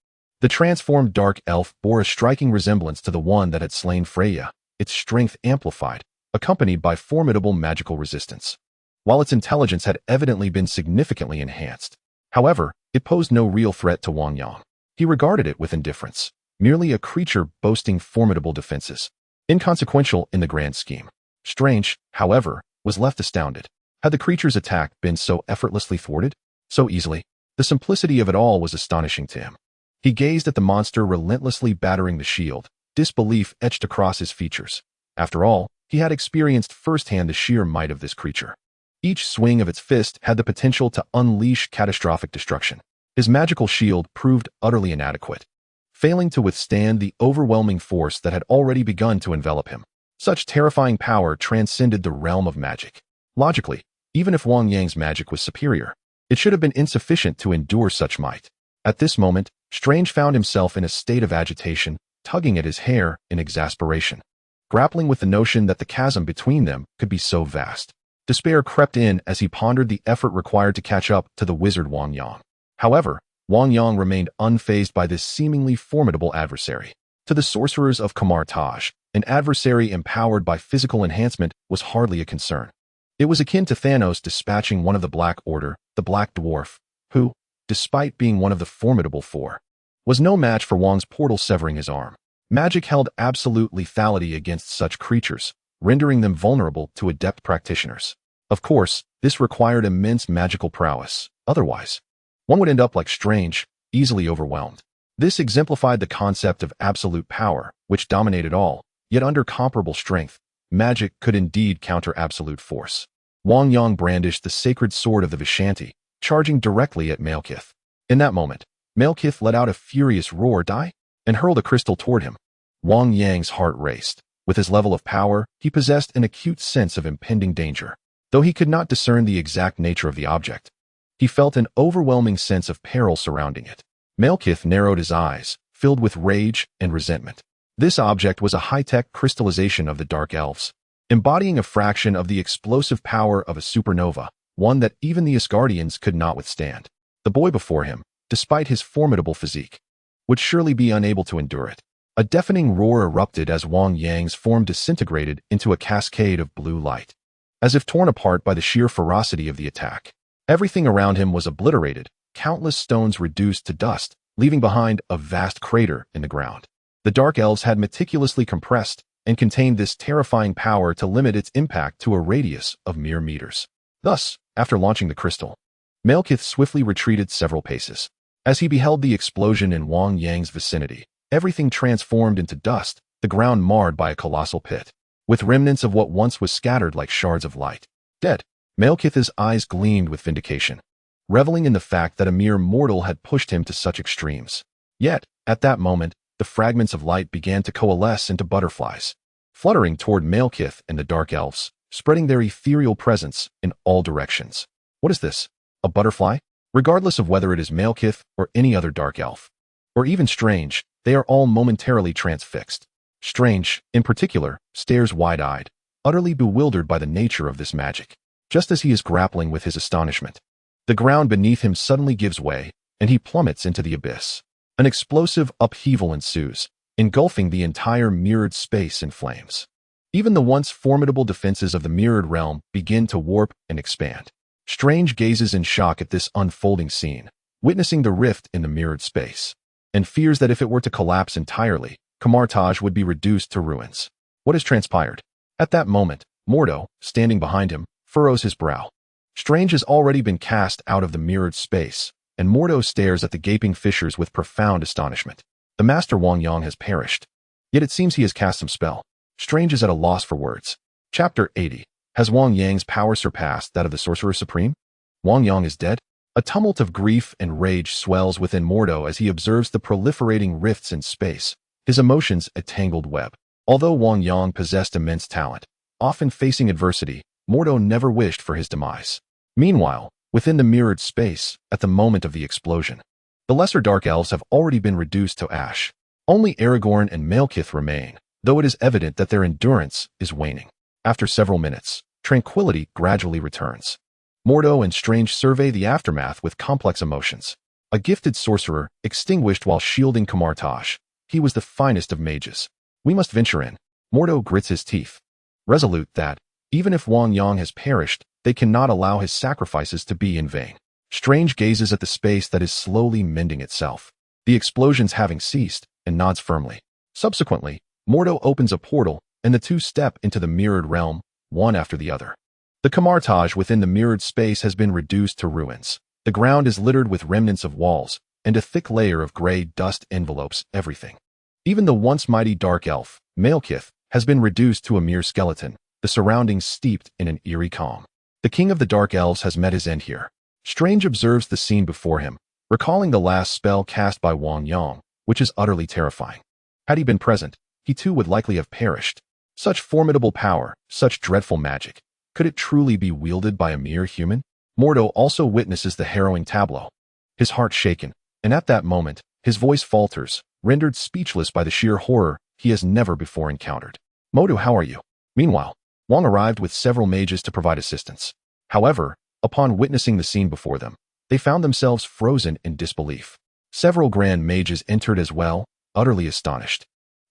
The transformed dark elf bore a striking resemblance to the one that had slain Freya, its strength amplified, accompanied by formidable magical resistance. While its intelligence had evidently been significantly enhanced, however, it posed no real threat to Wang Yang. He regarded it with indifference, merely a creature boasting formidable defenses, inconsequential in the grand scheme. Strange, however, was left astounded. Had the creature's attack been so effortlessly thwarted? So easily? The simplicity of it all was astonishing to him. He gazed at the monster relentlessly battering the shield, disbelief etched across his features. After all, he had experienced firsthand the sheer might of this creature. Each swing of its fist had the potential to unleash catastrophic destruction. His magical shield proved utterly inadequate, failing to withstand the overwhelming force that had already begun to envelop him. Such terrifying power transcended the realm of magic. Logically, even if Wang Yang's magic was superior, it should have been insufficient to endure such might. At this moment, Strange found himself in a state of agitation, tugging at his hair in exasperation, grappling with the notion that the chasm between them could be so vast. Despair crept in as he pondered the effort required to catch up to the wizard Wang Yang. However, Wang Yang remained unfazed by this seemingly formidable adversary. To the sorcerers of Kamar-Taj, an adversary empowered by physical enhancement was hardly a concern. It was akin to Thanos dispatching one of the Black Order, the Black Dwarf, who, despite being one of the formidable 4, was no match for Wang's portal severing his arm. Magic held absolute lethality against such creatures, rendering them vulnerable to adept practitioners. Of course, this required immense magical prowess. Otherwise, one would end up like Strange, easily overwhelmed. This exemplified the concept of absolute power, which dominated all, yet under comparable strength, magic could indeed counter absolute force. Wang Yang brandished the sacred sword of the Vishanti, charging directly at Malekith. In that moment, Malekith let out a furious roar, and hurled a crystal toward him. Wang Yang's heart raced. With his level of power, he possessed an acute sense of impending danger. Though he could not discern the exact nature of the object, he felt an overwhelming sense of peril surrounding it. Malekith narrowed his eyes, filled with rage and resentment. This object was a high-tech crystallization of the Dark Elves, embodying a fraction of the explosive power of a supernova, one that even the Asgardians could not withstand. The boy before him, despite his formidable physique, would surely be unable to endure it. A deafening roar erupted as Wang Yang's form disintegrated into a cascade of blue light. As if torn apart by the sheer ferocity of the attack, everything around him was obliterated, countless stones reduced to dust, leaving behind a vast crater in the ground. The Dark Elves had meticulously compressed and contained this terrifying power to limit its impact to a radius of mere meters. Thus, after launching the crystal, Malekith swiftly retreated several paces. As he beheld the explosion in Wang Yang's vicinity, everything transformed into dust, the ground marred by a colossal pit, with remnants of what once was scattered like shards of light. Dead, Malekith's eyes gleamed with vindication, reveling in the fact that a mere mortal had pushed him to such extremes. Yet, at that moment, the fragments of light began to coalesce into butterflies, fluttering toward Malekith and the Dark Elves, spreading their ethereal presence in all directions. What is this? A butterfly? Regardless of whether it is Malekith or any other Dark Elf, or even Strange, they are all momentarily transfixed. Strange, in particular, stares wide-eyed, utterly bewildered by the nature of this magic. Just as he is grappling with his astonishment, the ground beneath him suddenly gives way, and he plummets into the abyss. An explosive upheaval ensues, engulfing the entire mirrored space in flames. Even the once formidable defenses of the mirrored realm begin to warp and expand. Strange gazes in shock at this unfolding scene, witnessing the rift in the mirrored space, and fears that if it were to collapse entirely, Kamar-Taj would be reduced to ruins. What has transpired? At that moment, Mordo, standing behind him, furrows his brow. Strange has already been cast out of the mirrored space, and Mordo stares at the gaping fissures with profound astonishment. The Master Wang Yang has perished. Yet it seems he has cast some spell. Strange is at a loss for words. Chapter 80. Has Wang Yang's power surpassed that of the Sorcerer Supreme? Wang Yang is dead? A tumult of grief and rage swells within Mordo as he observes the proliferating rifts in space, his emotions a tangled web. Although Wang Yang possessed immense talent, often facing adversity, Mordo never wished for his demise. Meanwhile, within the mirrored space, at the moment of the explosion, the lesser Dark Elves have already been reduced to ash. Only Aragorn and Malekith remain, though it is evident that their endurance is waning. After several minutes, tranquility gradually returns. Mordo and Strange survey the aftermath with complex emotions. A gifted sorcerer, extinguished while shielding Kamar-Taj. He was the finest of mages. We must venture in. Mordo grits his teeth, resolute that, even if Wang Yang has perished, they cannot allow his sacrifices to be in vain. Strange gazes at the space that is slowly mending itself, the explosions having ceased, and nods firmly. Subsequently, Mordo opens a portal, and the two step into the mirrored realm, one after the other. The Kamar-Taj within the mirrored space has been reduced to ruins. The ground is littered with remnants of walls, and a thick layer of gray dust envelopes everything. Even the once mighty Dark Elf, Malekith, has been reduced to a mere skeleton, the surroundings steeped in an eerie calm. The King of the Dark Elves has met his end here. Strange observes the scene before him, recalling the last spell cast by Wang Yang, which is utterly terrifying. Had he been present, he too would likely have perished. Such formidable power, such dreadful magic. Could it truly be wielded by a mere human? Mordo also witnesses the harrowing tableau, his heart shaken, and at that moment, his voice falters, rendered speechless by the sheer horror he has never before encountered. Mordo, how are you? Meanwhile, Wang arrived with several mages to provide assistance. However, upon witnessing the scene before them, they found themselves frozen in disbelief. Several grand mages entered as well, utterly astonished,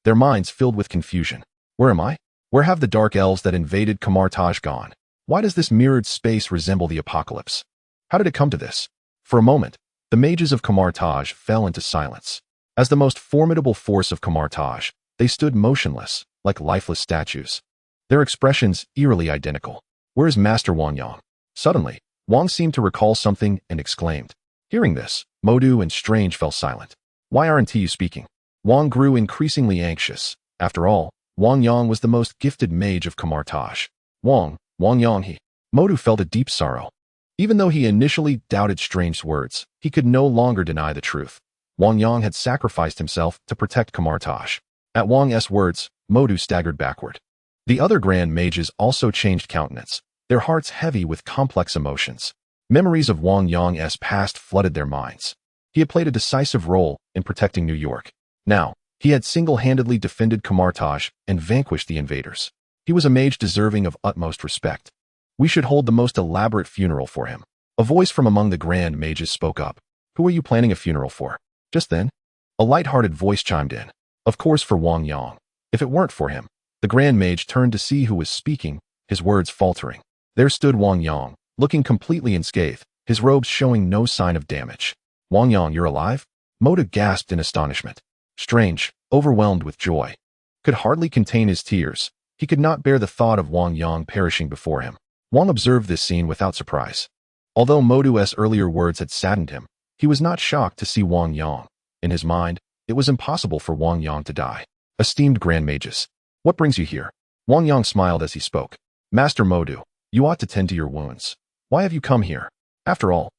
their minds filled with confusion. Where am I? Where have the Dark Elves that invaded Kamar-Taj gone? Why does this mirrored space resemble the apocalypse? How did it come to this? For a moment, the mages of Kamar-Taj fell into silence. As the most formidable force of Kamar-Taj, they stood motionless, like lifeless statues, their expressions eerily identical. Where is Master Wang Yang? Suddenly, Wang seemed to recall something and exclaimed. Hearing this, Mordo and Strange fell silent. Why aren't you speaking? Wang grew increasingly anxious. After all, Wang Yang was the most gifted mage of Kamar-Taj. Wang Yang he. Mordo felt a deep sorrow. Even though he initially doubted Strange's words, he could no longer deny the truth. Wang Yang had sacrificed himself to protect Kamar-Taj. At Wang's words, Mordo staggered backward. The other grand mages also changed countenance, their hearts heavy with complex emotions. Memories of Wang Yang's past flooded their minds. He had played a decisive role in protecting New York. Now, he had single-handedly defended Kamar-Taj and vanquished the invaders. He was a mage deserving of utmost respect. We should hold the most elaborate funeral for him. A voice from among the grand mages spoke up. Who are you planning a funeral for? Just then, a light-hearted voice chimed in. Of course for Wang Yang. If it weren't for him. The grand mage turned to see who was speaking, his words faltering. There stood Wang Yang, looking completely unscathed, his robes showing no sign of damage. Wang Yang, you're alive? Moda gasped in astonishment. Strange, overwhelmed with joy. Could hardly contain his tears. He could not bear the thought of Wang Yang perishing before him. Wang observed this scene without surprise. Although Modu's earlier words had saddened him, he was not shocked to see Wang Yang. In his mind, it was impossible for Wang Yang to die. Esteemed Grand Mages, what brings you here? Wang Yang smiled as he spoke. Master Modu, you ought to tend to your wounds. Why have you come here? After all,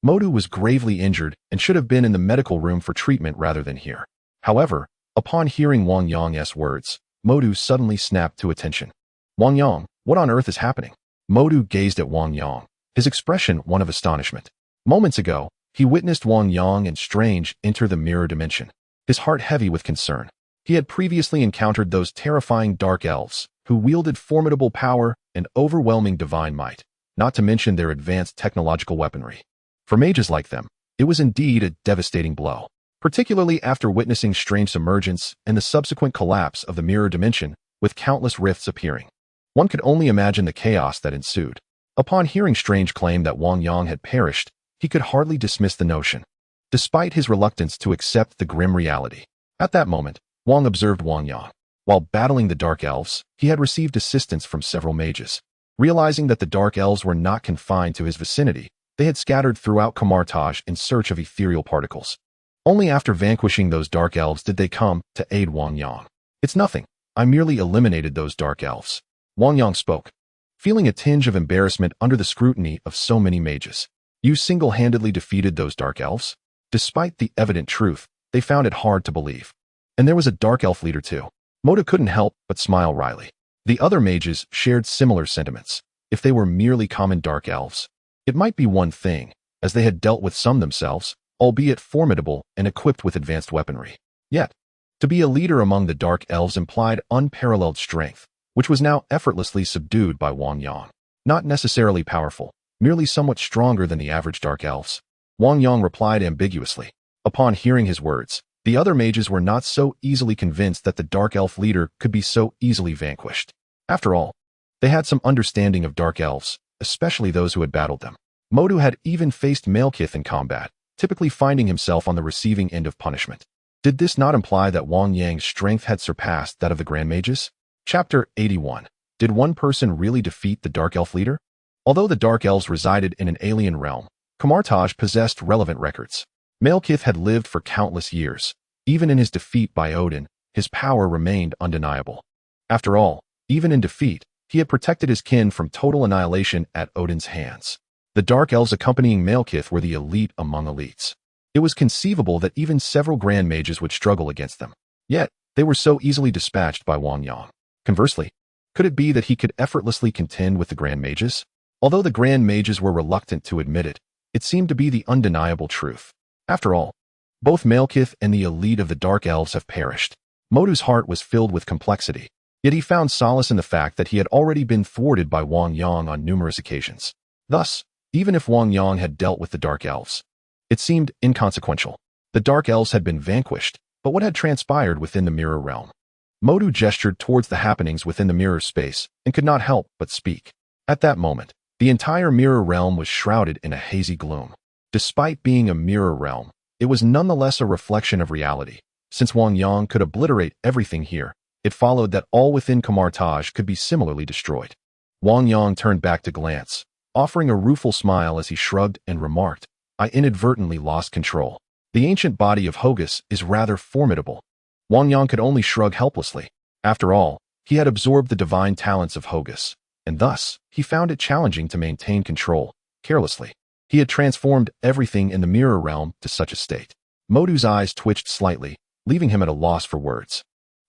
Modu was gravely injured and should have been in the medical room for treatment rather than here. However, upon hearing Wang Yang's words, Modu suddenly snapped to attention. Wang Yang, what on earth is happening? Modu gazed at Wang Yang, his expression one of astonishment. Moments ago, he witnessed Wang Yang and Strange enter the mirror dimension, his heart heavy with concern. He had previously encountered those terrifying dark elves, who wielded formidable power and overwhelming divine might, not to mention their advanced technological weaponry. For mages like them, it was indeed a devastating blow, particularly after witnessing Strange's emergence and the subsequent collapse of the mirror dimension, with countless rifts appearing. One could only imagine the chaos that ensued. Upon hearing Strange claim that Wang Yang had perished, he could hardly dismiss the notion, despite his reluctance to accept the grim reality. At that moment, Wang observed Wang Yang. While battling the Dark Elves, he had received assistance from several mages. Realizing that the Dark Elves were not confined to his vicinity, they had scattered throughout Kamar-Taj in search of ethereal particles. Only after vanquishing those Dark Elves did they come to aid Wang Yang. It's nothing. I merely eliminated those Dark Elves. Wang Yang spoke, feeling a tinge of embarrassment under the scrutiny of so many mages. You single-handedly defeated those Dark Elves? Despite the evident truth, they found it hard to believe. And there was a Dark Elf leader too. Moda couldn't help but smile wryly. The other mages shared similar sentiments. If they were merely common Dark Elves, it might be one thing, as they had dealt with some themselves, albeit formidable and equipped with advanced weaponry. Yet, to be a leader among the Dark Elves implied unparalleled strength, which was now effortlessly subdued by Wang Yang. Not necessarily powerful, merely somewhat stronger than the average Dark Elves. Wang Yang replied ambiguously. Upon hearing his words, the other mages were not so easily convinced that the Dark Elf leader could be so easily vanquished. After all, they had some understanding of Dark Elves, especially those who had battled them. Modu had even faced Malekith in combat, typically finding himself on the receiving end of punishment. Did this not imply that Wang Yang's strength had surpassed that of the Grand Mages? Chapter 81. Did one person really defeat the Dark Elf leader? Although the Dark Elves resided in an alien realm, Kamar-Taj possessed relevant records. Malekith had lived for countless years. Even in his defeat by Odin, his power remained undeniable. After all, even in defeat, he had protected his kin from total annihilation at Odin's hands. The Dark Elves accompanying Malekith were the elite among elites. It was conceivable that even several Grand Mages would struggle against them. Yet, they were so easily dispatched by Wang Yang. Conversely, could it be that he could effortlessly contend with the Grand Mages? Although the Grand Mages were reluctant to admit it, it seemed to be the undeniable truth. After all, both Malekith and the elite of the Dark Elves have perished. Modu's heart was filled with complexity, yet he found solace in the fact that he had already been thwarted by Wang Yang on numerous occasions. Thus, even if Wang Yang had dealt with the Dark Elves, it seemed inconsequential. The Dark Elves had been vanquished, but what had transpired within the mirror realm? Modu gestured towards the happenings within the mirror space and could not help but speak. At that moment, the entire mirror realm was shrouded in a hazy gloom. Despite being a mirror realm, it was nonetheless a reflection of reality. Since Wang Yang could obliterate everything here, it followed that all within Kamar-Taj could be similarly destroyed. Wang Yang turned back to glance, offering a rueful smile as he shrugged and remarked, I inadvertently lost control. The ancient body of Hogus is rather formidable. Wang Yang could only shrug helplessly. After all, he had absorbed the divine talents of Hogus, and thus, he found it challenging to maintain control, carelessly. He had transformed everything in the mirror realm to such a state. Modu's eyes twitched slightly, leaving him at a loss for words.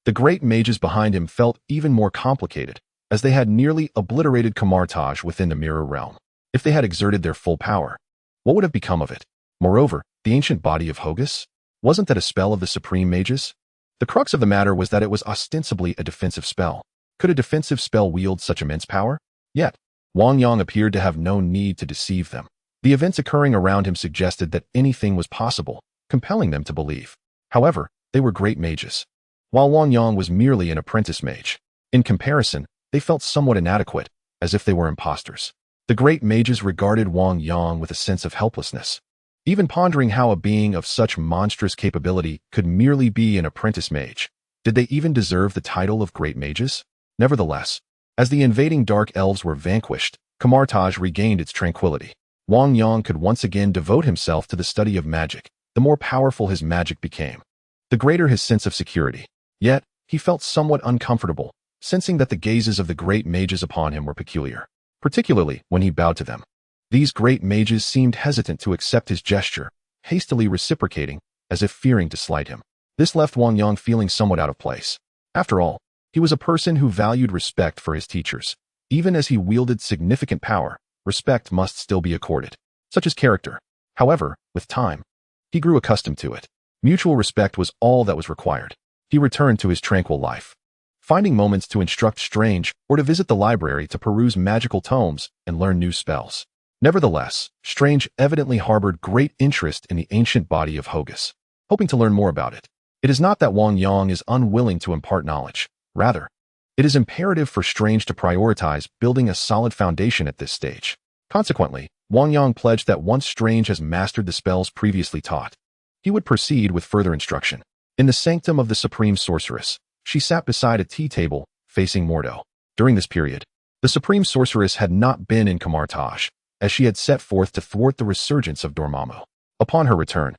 The great mages behind him felt even more complicated, as they had nearly obliterated Kamar-Taj within the mirror realm. If they had exerted their full power, what would have become of it? Moreover, The ancient body of Hogus? Wasn't that a spell of the Supreme Mages? The crux of the matter was that it was ostensibly a defensive spell. Could a defensive spell wield such immense power? Yet, Wang Yang appeared to have no need to deceive them. The events occurring around him suggested that anything was possible, compelling them to believe. However, they were great mages, while Wang Yang was merely an apprentice mage. In comparison, they felt somewhat inadequate, as if they were imposters. The great mages regarded Wang Yang with a sense of helplessness, even pondering how a being of such monstrous capability could merely be an apprentice mage. Did they even deserve the title of great mages? Nevertheless, as the invading dark elves were vanquished, Kamar-Taj regained its tranquility. Wang Yang could once again devote himself to the study of magic. The more powerful his magic became, the greater his sense of security. Yet, he felt somewhat uncomfortable, sensing that the gazes of the great mages upon him were peculiar, particularly when he bowed to them. These great mages seemed hesitant to accept his gesture, hastily reciprocating, as if fearing to slight him. This left Wang Yang feeling somewhat out of place. After all, he was a person who valued respect for his teachers. Even as he wielded significant power, respect must still be accorded, such as character. However, with time, he grew accustomed to it. Mutual respect was all that was required. He returned to his tranquil life, finding moments to instruct Strange or to visit the library to peruse magical tomes and learn new spells. Nevertheless, Strange evidently harbored great interest in the ancient body of Hogus, hoping to learn more about it. It is not that Wang Yang is unwilling to impart knowledge. Rather, it is imperative for Strange to prioritize building a solid foundation at this stage. Consequently, Wang Yang pledged that once Strange has mastered the spells previously taught, he would proceed with further instruction. In the sanctum of the Supreme Sorceress, she sat beside a tea table, facing Mordo. During this period, the Supreme Sorceress had not been in Kamar-Taj, as she had set forth to thwart the resurgence of Dormammu. Upon her return,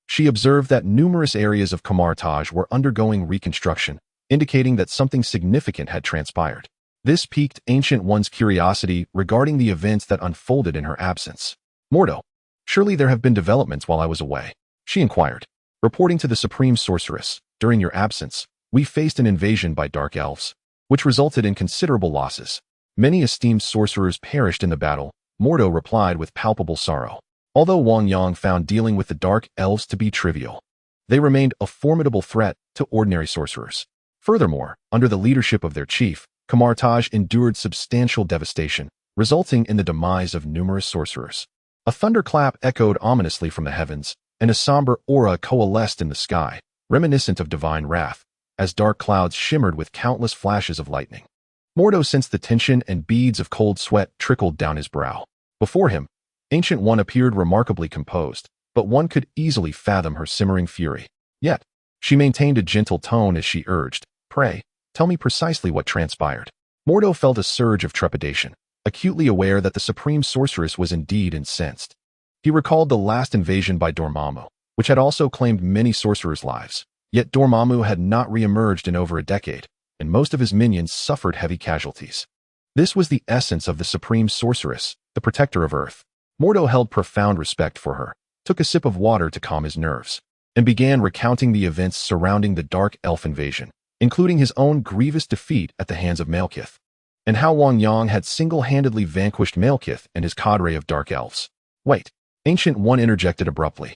she observed that numerous areas of Kamar-Taj were undergoing reconstruction, indicating that something significant had transpired. This piqued Ancient One's curiosity regarding the events that unfolded in her absence. Mordo, surely there have been developments while I was away, she inquired. Reporting to the Supreme Sorceress, during your absence, we faced an invasion by dark elves, which resulted in considerable losses. Many esteemed sorcerers perished in the battle, Mordo replied with palpable sorrow. Although Wang Yang found dealing with the dark elves to be trivial, they remained a formidable threat to ordinary sorcerers. Furthermore, under the leadership of their chief, Kamar-Taj endured substantial devastation, resulting in the demise of numerous sorcerers. A thunderclap echoed ominously from the heavens, and a somber aura coalesced in the sky, reminiscent of divine wrath, as dark clouds shimmered with countless flashes of lightning. Mordo sensed the tension and beads of cold sweat trickled down his brow. Before him, Ancient One appeared remarkably composed, but one could easily fathom her simmering fury. Yet, she maintained a gentle tone as she urged, "Pray, tell me precisely what transpired." Mordo felt a surge of trepidation, acutely aware that the Supreme Sorceress was indeed incensed. He recalled the last invasion by Dormammu, which had also claimed many sorcerers' lives. Yet Dormammu had not re-emerged in over a decade, and most of his minions suffered heavy casualties. This was the essence of the Supreme Sorceress, the protector of Earth. Mordo held profound respect for her, took a sip of water to calm his nerves, and began recounting the events surrounding the Dark Elf invasion, including his own grievous defeat at the hands of Malekith, and how Wang Yang had single-handedly vanquished Malekith and his cadre of Dark Elves. Wait, Ancient One interjected abruptly.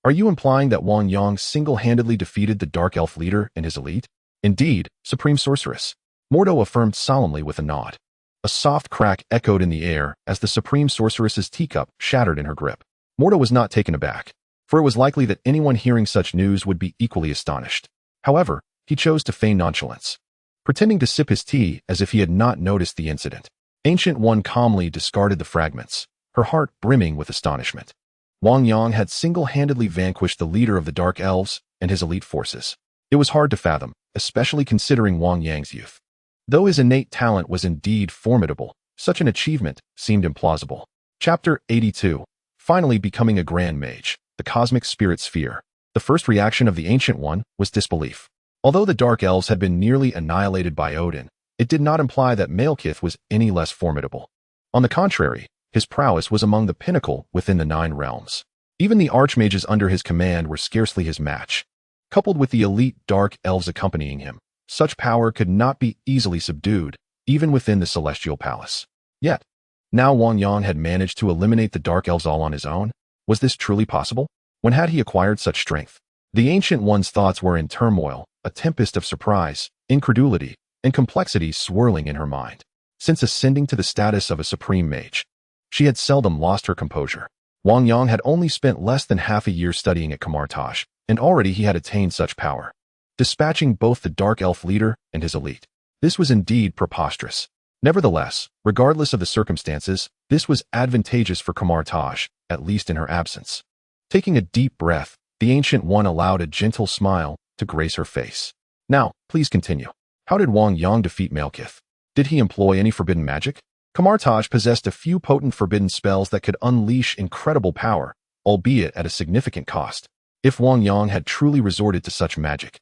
Are you implying that Wang Yang single-handedly defeated the Dark Elf leader and his elite? Indeed, Supreme Sorceress, Mordo affirmed solemnly with a nod. A soft crack echoed in the air as the Supreme Sorceress's teacup shattered in her grip. Mordo was not taken aback, for it was likely that anyone hearing such news would be equally astonished. However, he chose to feign nonchalance, pretending to sip his tea as if he had not noticed the incident. Ancient One calmly discarded the fragments, her heart brimming with astonishment. Wang Yang had single-handedly vanquished the leader of the Dark Elves and his elite forces. It was hard to fathom, especially considering Wang Yang's youth. Though his innate talent was indeed formidable, such an achievement seemed implausible. Chapter 82. Finally becoming a Grand Mage, the Cosmic Spirit Sphere. The first reaction of the Ancient One was disbelief. Although the Dark Elves had been nearly annihilated by Odin, it did not imply that Malekith was any less formidable. On the contrary, his prowess was among the pinnacle within the 9 realms. Even the archmages under his command were scarcely his match. Coupled with the elite Dark Elves accompanying him, such power could not be easily subdued, even within the Celestial Palace. Yet, now Wang Yang had managed to eliminate the Dark Elves all on his own. Was this truly possible? When had he acquired such strength? The Ancient One's thoughts were in turmoil, a tempest of surprise, incredulity, and complexity swirling in her mind. Since ascending to the status of a supreme mage, she had seldom lost her composure. Wang Yang had only spent less than half a year studying at Kamar-Taj, and already he had attained such power, dispatching both the Dark Elf leader and his elite. This was indeed preposterous. Nevertheless, regardless of the circumstances, this was advantageous for Kamar-Taj, at least in her absence. Taking a deep breath, the Ancient One allowed a gentle smile to grace her face. Now, please continue. How did Wang Yang defeat Malekith? Did he employ any forbidden magic? Kamar-Taj possessed a few potent forbidden spells that could unleash incredible power, albeit at a significant cost. If Wang Yang had truly resorted to such magic,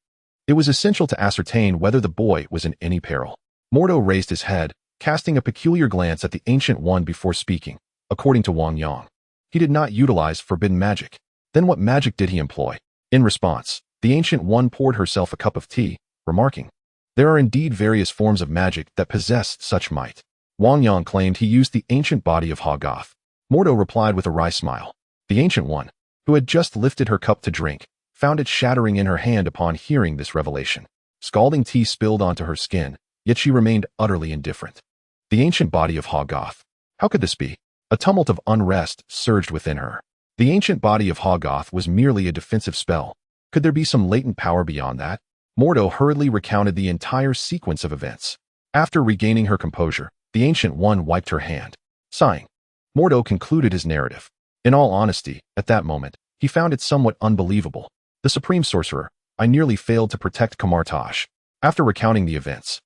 it was essential to ascertain whether the boy was in any peril. Mordo raised his head, casting a peculiar glance at the Ancient One before speaking. According to Wang Yang, he did not utilize forbidden magic. Then what magic did he employ? In response, the Ancient One poured herself a cup of tea, remarking, "There are indeed various forms of magic that possess such might." Wang Yang claimed he used the ancient body of Hoggoth. Mordo replied with a wry smile. The Ancient One, who had just lifted her cup to drink, found it shattering in her hand upon hearing this revelation. Scalding tea spilled onto her skin, yet she remained utterly indifferent. The ancient body of Hoggoth. How could this be? A tumult of unrest surged within her. The ancient body of Hoggoth was merely a defensive spell. Could there be some latent power beyond that? Mordo hurriedly recounted the entire sequence of events. After regaining her composure, the Ancient One wiped her hand. Sighing, Mordo concluded his narrative. In all honesty, at that moment, he found it somewhat unbelievable. The Supreme Sorcerer, I nearly failed to protect Kamar-Taj. After recounting the events,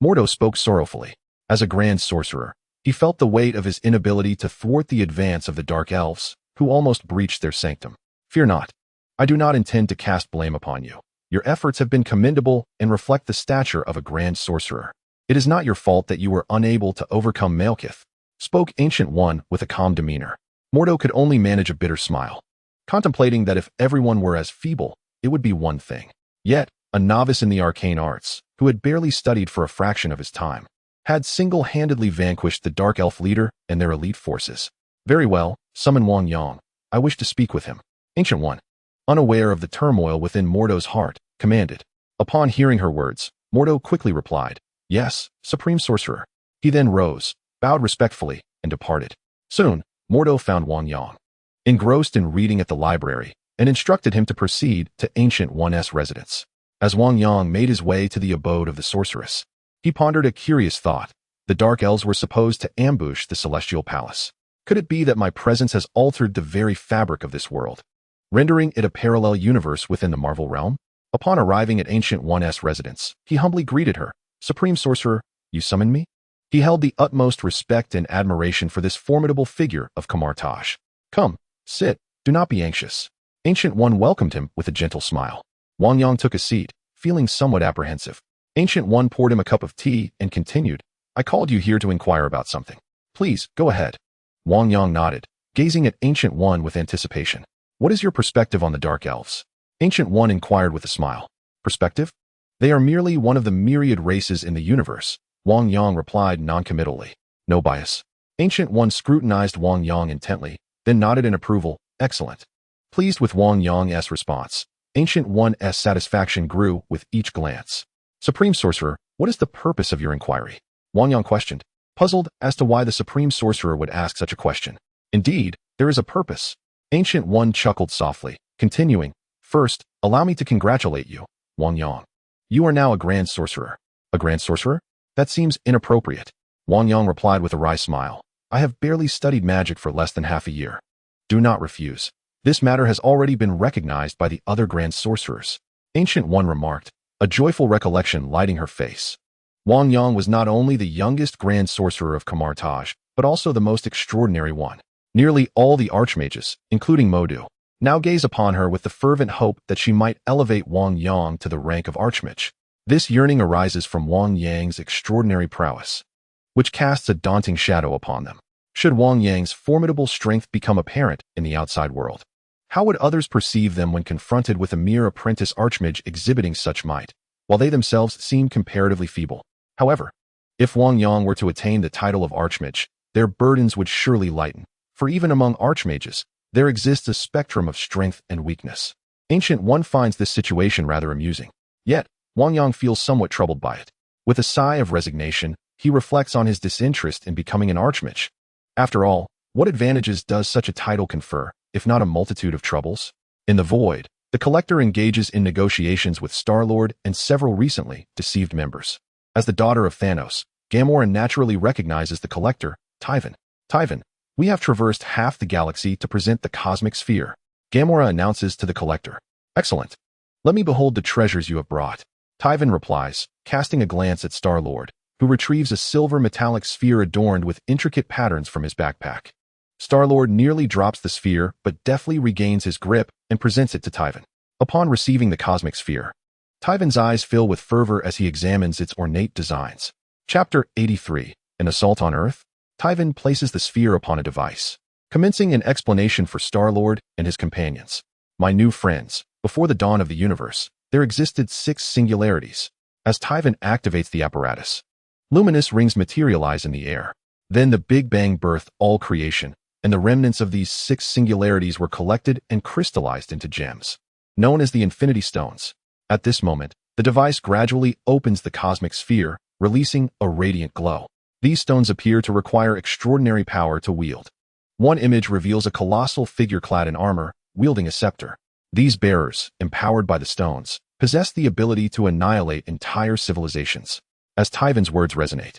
Mordo spoke sorrowfully. As a Grand Sorcerer, he felt the weight of his inability to thwart the advance of the Dark Elves, who almost breached their sanctum. Fear not. I do not intend to cast blame upon you. Your efforts have been commendable and reflect the stature of a Grand Sorcerer. It is not your fault that you were unable to overcome Malekith, spoke Ancient One with a calm demeanor. Mordo could only manage a bitter smile, contemplating that if everyone were as feeble, it would be one thing. Yet, a novice in the arcane arts, who had barely studied for a fraction of his time, had single-handedly vanquished the Dark Elf leader and their elite forces. Very well, summon Wang Yang. I wish to speak with him. Ancient One, unaware of the turmoil within Mordo's heart, commanded. Upon hearing her words, Mordo quickly replied, "Yes, Supreme Sorcerer." He then rose, bowed respectfully, and departed. Soon, Mordo found Wang Yang engrossed in reading at the library and instructed him to proceed to Ancient One's residence. As Wang Yang made his way to the abode of the sorceress, he pondered a curious thought. The Dark Elves were supposed to ambush the Celestial Palace. Could it be that my presence has altered the very fabric of this world, rendering it a parallel universe within the Marvel realm? Upon arriving at Ancient One's residence, he humbly greeted her. "Supreme Sorcerer, you summoned me?" He held the utmost respect and admiration for this formidable figure of Kamar-Taj. "Come, sit, do not be anxious." Ancient One welcomed him with a gentle smile. Wang Yang took a seat, feeling somewhat apprehensive. Ancient One poured him a cup of tea and continued, "I called you here to inquire about something. Please, go ahead." Wang Yang nodded, gazing at Ancient One with anticipation. "What is your perspective on the Dark Elves?" Ancient One inquired with a smile. "Perspective? They are merely one of the myriad races in the universe," Wang Yang replied noncommittally. "No bias." Ancient One scrutinized Wang Yang intently, then nodded in approval. "Excellent." Pleased with Wang Yang's response, Ancient One's satisfaction grew with each glance. "Supreme Sorcerer, what is the purpose of your inquiry?" Wang Yang questioned, puzzled as to why the Supreme Sorcerer would ask such a question. "Indeed, there is a purpose." Ancient One chuckled softly, continuing, "First, allow me to congratulate you, Wang Yang. You are now a Grand Sorcerer." "A Grand Sorcerer? That seems inappropriate." Wang Yang replied with a wry smile. "I have barely studied magic for less than half a year. Do not refuse. This matter has already been recognized by the other Grand Sorcerers." Ancient One remarked, a joyful recollection lighting her face. Wang Yang was not only the youngest Grand Sorcerer of Kamar-Taj, but also the most extraordinary one. Nearly all the archmages, including Modu, now gaze upon her with the fervent hope that she might elevate Wang Yang to the rank of archmage. This yearning arises from Wang Yang's extraordinary prowess, which casts a daunting shadow upon them. Should Wang Yang's formidable strength become apparent in the outside world, how would others perceive them when confronted with a mere apprentice archmage exhibiting such might, while they themselves seem comparatively feeble? However, if Wang Yang were to attain the title of archmage, their burdens would surely lighten, for even among archmages, There exists a spectrum of strength and weakness. Ancient One finds this situation rather amusing. Yet, Wang Yang feels somewhat troubled by it. With a sigh of resignation, he reflects on his disinterest in becoming an archmage. After all, what advantages does such a title confer, if not a multitude of troubles? In the void, the collector engages in negotiations with Star-Lord and several recently deceived members. As the daughter of Thanos, Gamora naturally recognizes the collector, Typhon. Typhon, we have traversed half the galaxy to present the cosmic sphere, Gamora announces to the collector. Excellent. Let me behold the treasures you have brought. Typhon replies, casting a glance at Star-Lord, who retrieves a silver metallic sphere adorned with intricate patterns from his backpack. Star-Lord nearly drops the sphere but deftly regains his grip and presents it to Typhon. Upon receiving the cosmic sphere, Typhon's eyes fill with fervor as he examines its ornate designs. Chapter 83, An Assault on Earth? Typhon places the sphere upon a device, commencing an explanation for Star-Lord and his companions. My new friends, before the dawn of the universe, there existed 6 singularities. As Typhon activates the apparatus, luminous rings materialize in the air. Then the Big Bang birthed all creation, and the remnants of these 6 singularities were collected and crystallized into gems, known as the Infinity Stones. At this moment, the device gradually opens the cosmic sphere, releasing a radiant glow. These stones appear to require extraordinary power to wield. One image reveals a colossal figure clad in armor, wielding a scepter. These bearers, empowered by the stones, possess the ability to annihilate entire civilizations. As Typhon's words resonate,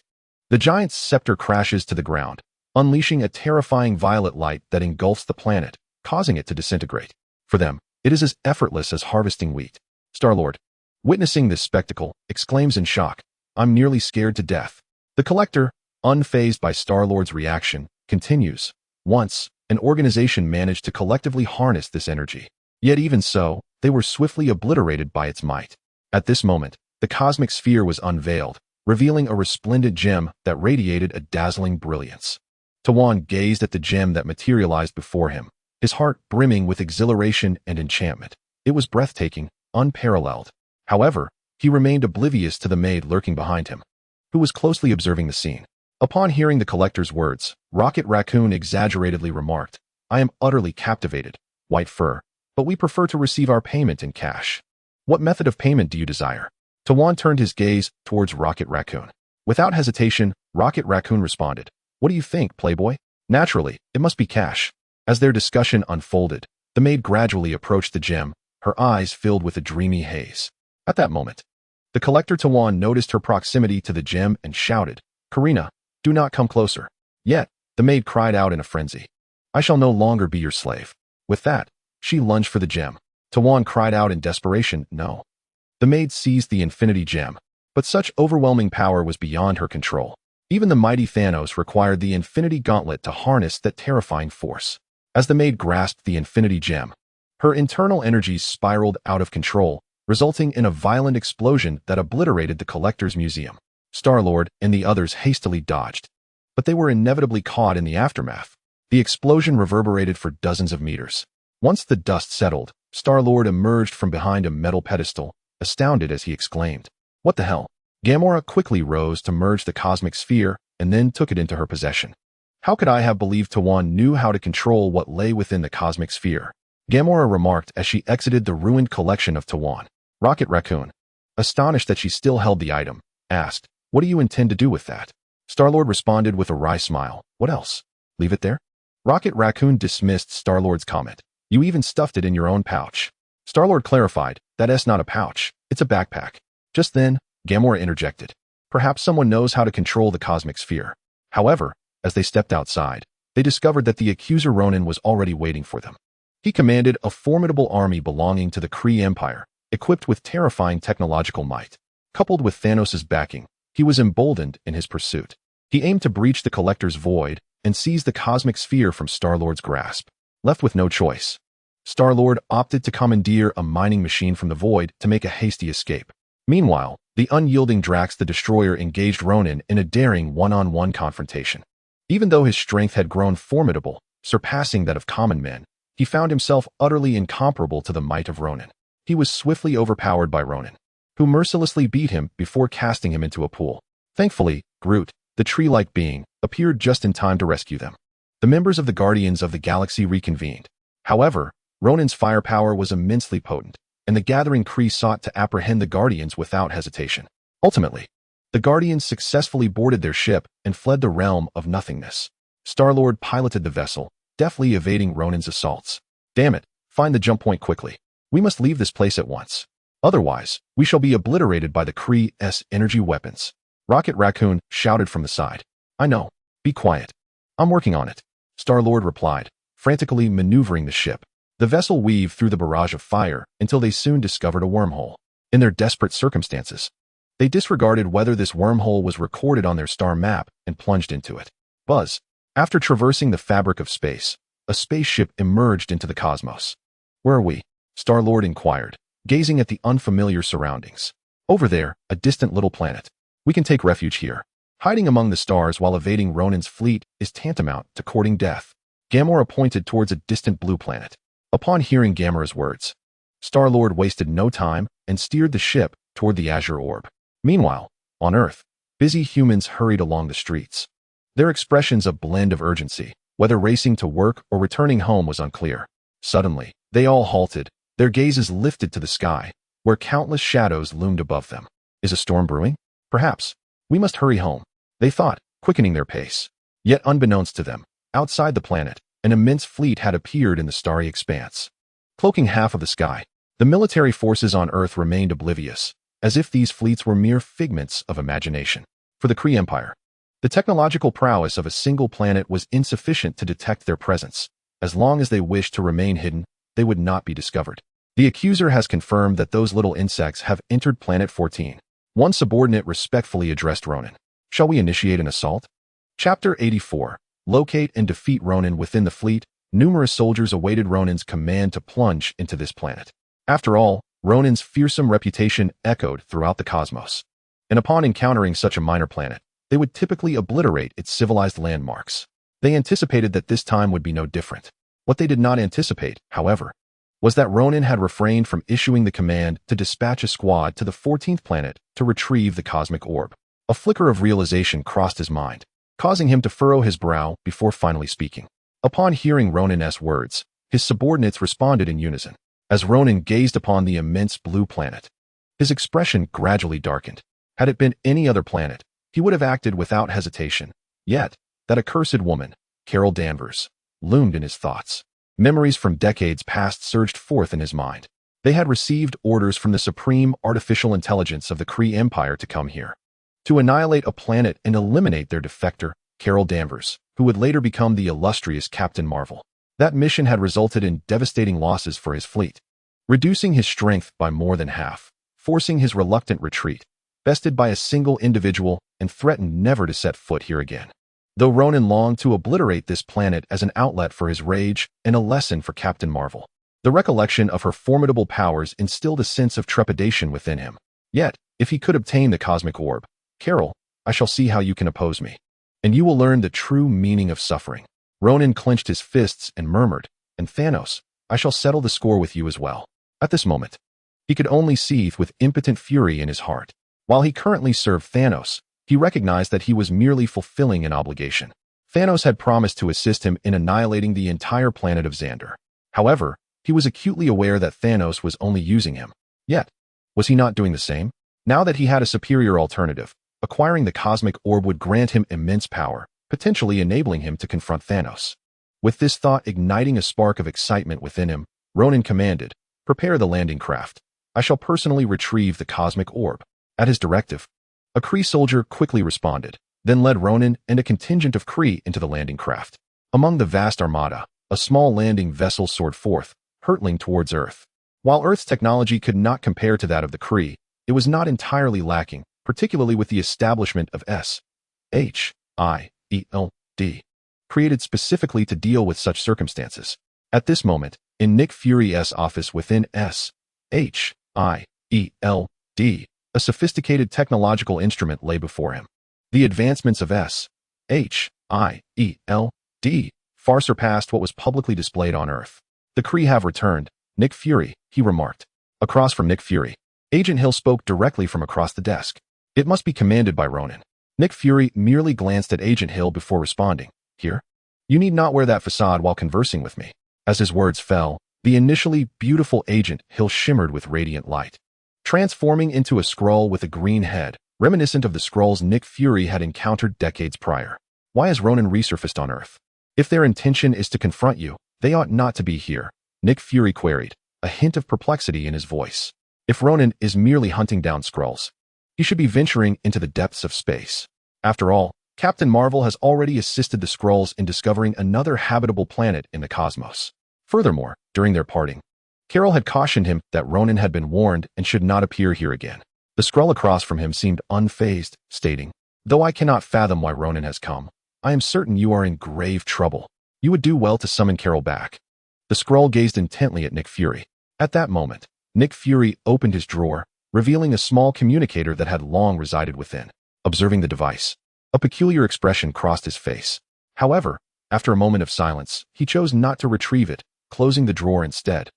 the giant's scepter crashes to the ground, unleashing a terrifying violet light that engulfs the planet, causing it to disintegrate. For them, it is as effortless as harvesting wheat. Star-Lord, witnessing this spectacle, exclaims in shock, I'm nearly scared to death. The collector, unfazed by Star-Lord's reaction, continues. Once, an organization managed to collectively harness this energy. Yet even so, they were swiftly obliterated by its might. At this moment, the cosmic sphere was unveiled, revealing a resplendent gem that radiated a dazzling brilliance. Tawan gazed at the gem that materialized before him, his heart brimming with exhilaration and enchantment. It was breathtaking, unparalleled. However, he remained oblivious to the maid lurking behind him, who was closely observing the scene. Upon hearing the collector's words, Rocket Raccoon exaggeratedly remarked, I am utterly captivated, White Fur, but we prefer to receive our payment in cash. What method of payment do you desire? Tawan turned his gaze towards Rocket Raccoon. Without hesitation, Rocket Raccoon responded, What do you think, Playboy? Naturally, it must be cash. As their discussion unfolded, the maid gradually approached the gem, her eyes filled with a dreamy haze. At that moment, the collector Tawan noticed her proximity to the gem and shouted, Karina, do not come closer. Yet, the maid cried out in a frenzy, I shall no longer be your slave. With that, she lunged for the gem. Tawan cried out in desperation, No. The maid seized the infinity gem, but such overwhelming power was beyond her control. Even the mighty Thanos required the infinity gauntlet to harness that terrifying force. As the maid grasped the infinity gem, her internal energies spiraled out of control, resulting in a violent explosion that obliterated the collector's museum. Star-Lord and the others hastily dodged, but they were inevitably caught in the aftermath. The explosion reverberated for dozens of meters. Once the dust settled, Star-Lord emerged from behind a metal pedestal, astounded as he exclaimed, What the hell? Gamora quickly rose to merge the cosmic sphere and then took it into her possession. How could I have believed Tawan knew how to control what lay within the cosmic sphere? Gamora remarked as she exited the ruined collection of Tawan. Rocket Raccoon, astonished that she still held the item, asked, What do you intend to do with that? Star-Lord responded with a wry smile, What else? Leave it there? Rocket Raccoon dismissed Star-Lord's comment. You even stuffed it in your own pouch. Star-Lord clarified, That's not a pouch, it's a backpack. Just then, Gamora interjected, Perhaps someone knows how to control the cosmic sphere. However, as they stepped outside, they discovered that the accuser Ronan was already waiting for them. He commanded a formidable army belonging to the Kree Empire, equipped with terrifying technological might. Coupled with Thanos' backing, he was emboldened in his pursuit. He aimed to breach the Collector's void and seize the cosmic sphere from Star-Lord's grasp. Left with no choice, Star-Lord opted to commandeer a mining machine from the void to make a hasty escape. Meanwhile, the unyielding Drax the Destroyer engaged Ronan in a daring one-on-one confrontation. Even though his strength had grown formidable, surpassing that of common men, he found himself utterly incomparable to the might of Ronan. He was swiftly overpowered by Ronan, who mercilessly beat him before casting him into a pool. Thankfully, Groot, the tree-like being, appeared just in time to rescue them. The members of the Guardians of the Galaxy reconvened, However, Ronin's firepower was immensely potent, and the gathering Kree sought to apprehend the Guardians without hesitation. Ultimately, the Guardians successfully boarded their ship and fled the realm of nothingness. Star-Lord piloted the vessel, deftly evading Ronin's assaults. Damn it, find the jump point quickly. We must leave this place at once. Otherwise, we shall be obliterated by the Kree's energy weapons. Rocket Raccoon shouted from the side. I know. Be quiet. I'm working on it. Star-Lord replied, frantically maneuvering the ship. The vessel weaved through the barrage of fire until they soon discovered a wormhole. In their desperate circumstances, they disregarded whether this wormhole was recorded on their star map and plunged into it. Buzz. After traversing the fabric of space, a spaceship emerged into the cosmos. Where are we? Star-Lord inquired, gazing at the unfamiliar surroundings. Over there, a distant little planet. We can take refuge here. Hiding among the stars while evading Ronin's fleet is tantamount to courting death. Gamora pointed towards a distant blue planet. Upon hearing Gamora's words, Star-Lord wasted no time and steered the ship toward the azure orb. Meanwhile, on Earth, busy humans hurried along the streets. Their expressions a blend of urgency, whether racing to work or returning home was unclear. Suddenly, they all halted, their gazes lifted to the sky, where countless shadows loomed above them. Is a storm brewing? Perhaps. We must hurry home, they thought, quickening their pace. Yet unbeknownst to them, outside the planet, an immense fleet had appeared in the starry expanse. Cloaking half of the sky, the military forces on Earth remained oblivious, as if these fleets were mere figments of imagination. For the Kree Empire, the technological prowess of a single planet was insufficient to detect their presence. As long as they wished to remain hidden, they would not be discovered. The accuser has confirmed that those little insects have entered Planet 14. One subordinate respectfully addressed Ronin. Shall we initiate an assault? Chapter 84. Locate and defeat Ronin within the fleet. Numerous soldiers awaited Ronin's command to plunge into this planet. After all, Ronin's fearsome reputation echoed throughout the cosmos. And upon encountering such a minor planet, they would typically obliterate its civilized landmarks. They anticipated that this time would be no different. What they did not anticipate, however, was that Ronin had refrained from issuing the command to dispatch a squad to the 14th planet to retrieve the cosmic orb. A flicker of realization crossed his mind, causing him to furrow his brow before finally speaking. Upon hearing Ronin's words, his subordinates responded in unison. As Ronin gazed upon the immense blue planet, his expression gradually darkened. Had it been any other planet, he would have acted without hesitation. Yet, that accursed woman, Carol Danvers, loomed in his thoughts. Memories from decades past surged forth in his mind. They had received orders from the supreme artificial intelligence of the Kree Empire to come here, to annihilate a planet and eliminate their defector, Carol Danvers, who would later become the illustrious Captain Marvel. That mission had resulted in devastating losses for his fleet, reducing his strength by more than half, forcing his reluctant retreat, bested by a single individual and threatened never to set foot here again. Though Ronin longed to obliterate this planet as an outlet for his rage and a lesson for Captain Marvel, the recollection of her formidable powers instilled a sense of trepidation within him. Yet, if he could obtain the cosmic orb, Carol, I shall see how you can oppose me, and you will learn the true meaning of suffering. Ronin clenched his fists and murmured, and Thanos, I shall settle the score with you as well. At this moment, he could only seethe with impotent fury in his heart. While he currently served Thanos, he recognized that he was merely fulfilling an obligation. Thanos had promised to assist him in annihilating the entire planet of Xandar. However, he was acutely aware that Thanos was only using him. Yet, was he not doing the same? Now that he had a superior alternative, acquiring the cosmic orb would grant him immense power, potentially enabling him to confront Thanos. With this thought igniting a spark of excitement within him, Ronin commanded, prepare the landing craft. I shall personally retrieve the cosmic orb. At his directive, a Kree soldier quickly responded, then led Ronin and a contingent of Kree into the landing craft. Among the vast armada, a small landing vessel soared forth, hurtling towards Earth. While Earth's technology could not compare to that of the Kree, it was not entirely lacking, particularly with the establishment of SHIELD, created specifically to deal with such circumstances. At this moment, in Nick Fury's office within SHIELD, a sophisticated technological instrument lay before him. The advancements of SHIELD far surpassed what was publicly displayed on Earth. The Kree have returned, Nick Fury, he remarked. Across from Nick Fury, Agent Hill spoke directly from across the desk. It must be commanded by Ronin. Nick Fury merely glanced at Agent Hill before responding. Here? You need not wear that facade while conversing with me. As his words fell, the initially beautiful Agent Hill shimmered with radiant light, transforming into a Skrull with a green head, reminiscent of the Skrulls Nick Fury had encountered decades prior. Why has Ronan resurfaced on Earth? If their intention is to confront you, they ought not to be here, Nick Fury queried, a hint of perplexity in his voice. If Ronan is merely hunting down Skrulls, he should be venturing into the depths of space. After all, Captain Marvel has already assisted the Skrulls in discovering another habitable planet in the cosmos. Furthermore, during their parting, Carol had cautioned him that Ronan had been warned and should not appear here again. The Skrull across from him seemed unfazed, stating, "Though I cannot fathom why Ronan has come, I am certain you are in grave trouble. You would do well to summon Carol back." The Skrull gazed intently at Nick Fury. At that moment, Nick Fury opened his drawer, revealing a small communicator that had long resided within. Observing the device, a peculiar expression crossed his face. However, after a moment of silence, he chose not to retrieve it, closing the drawer instead.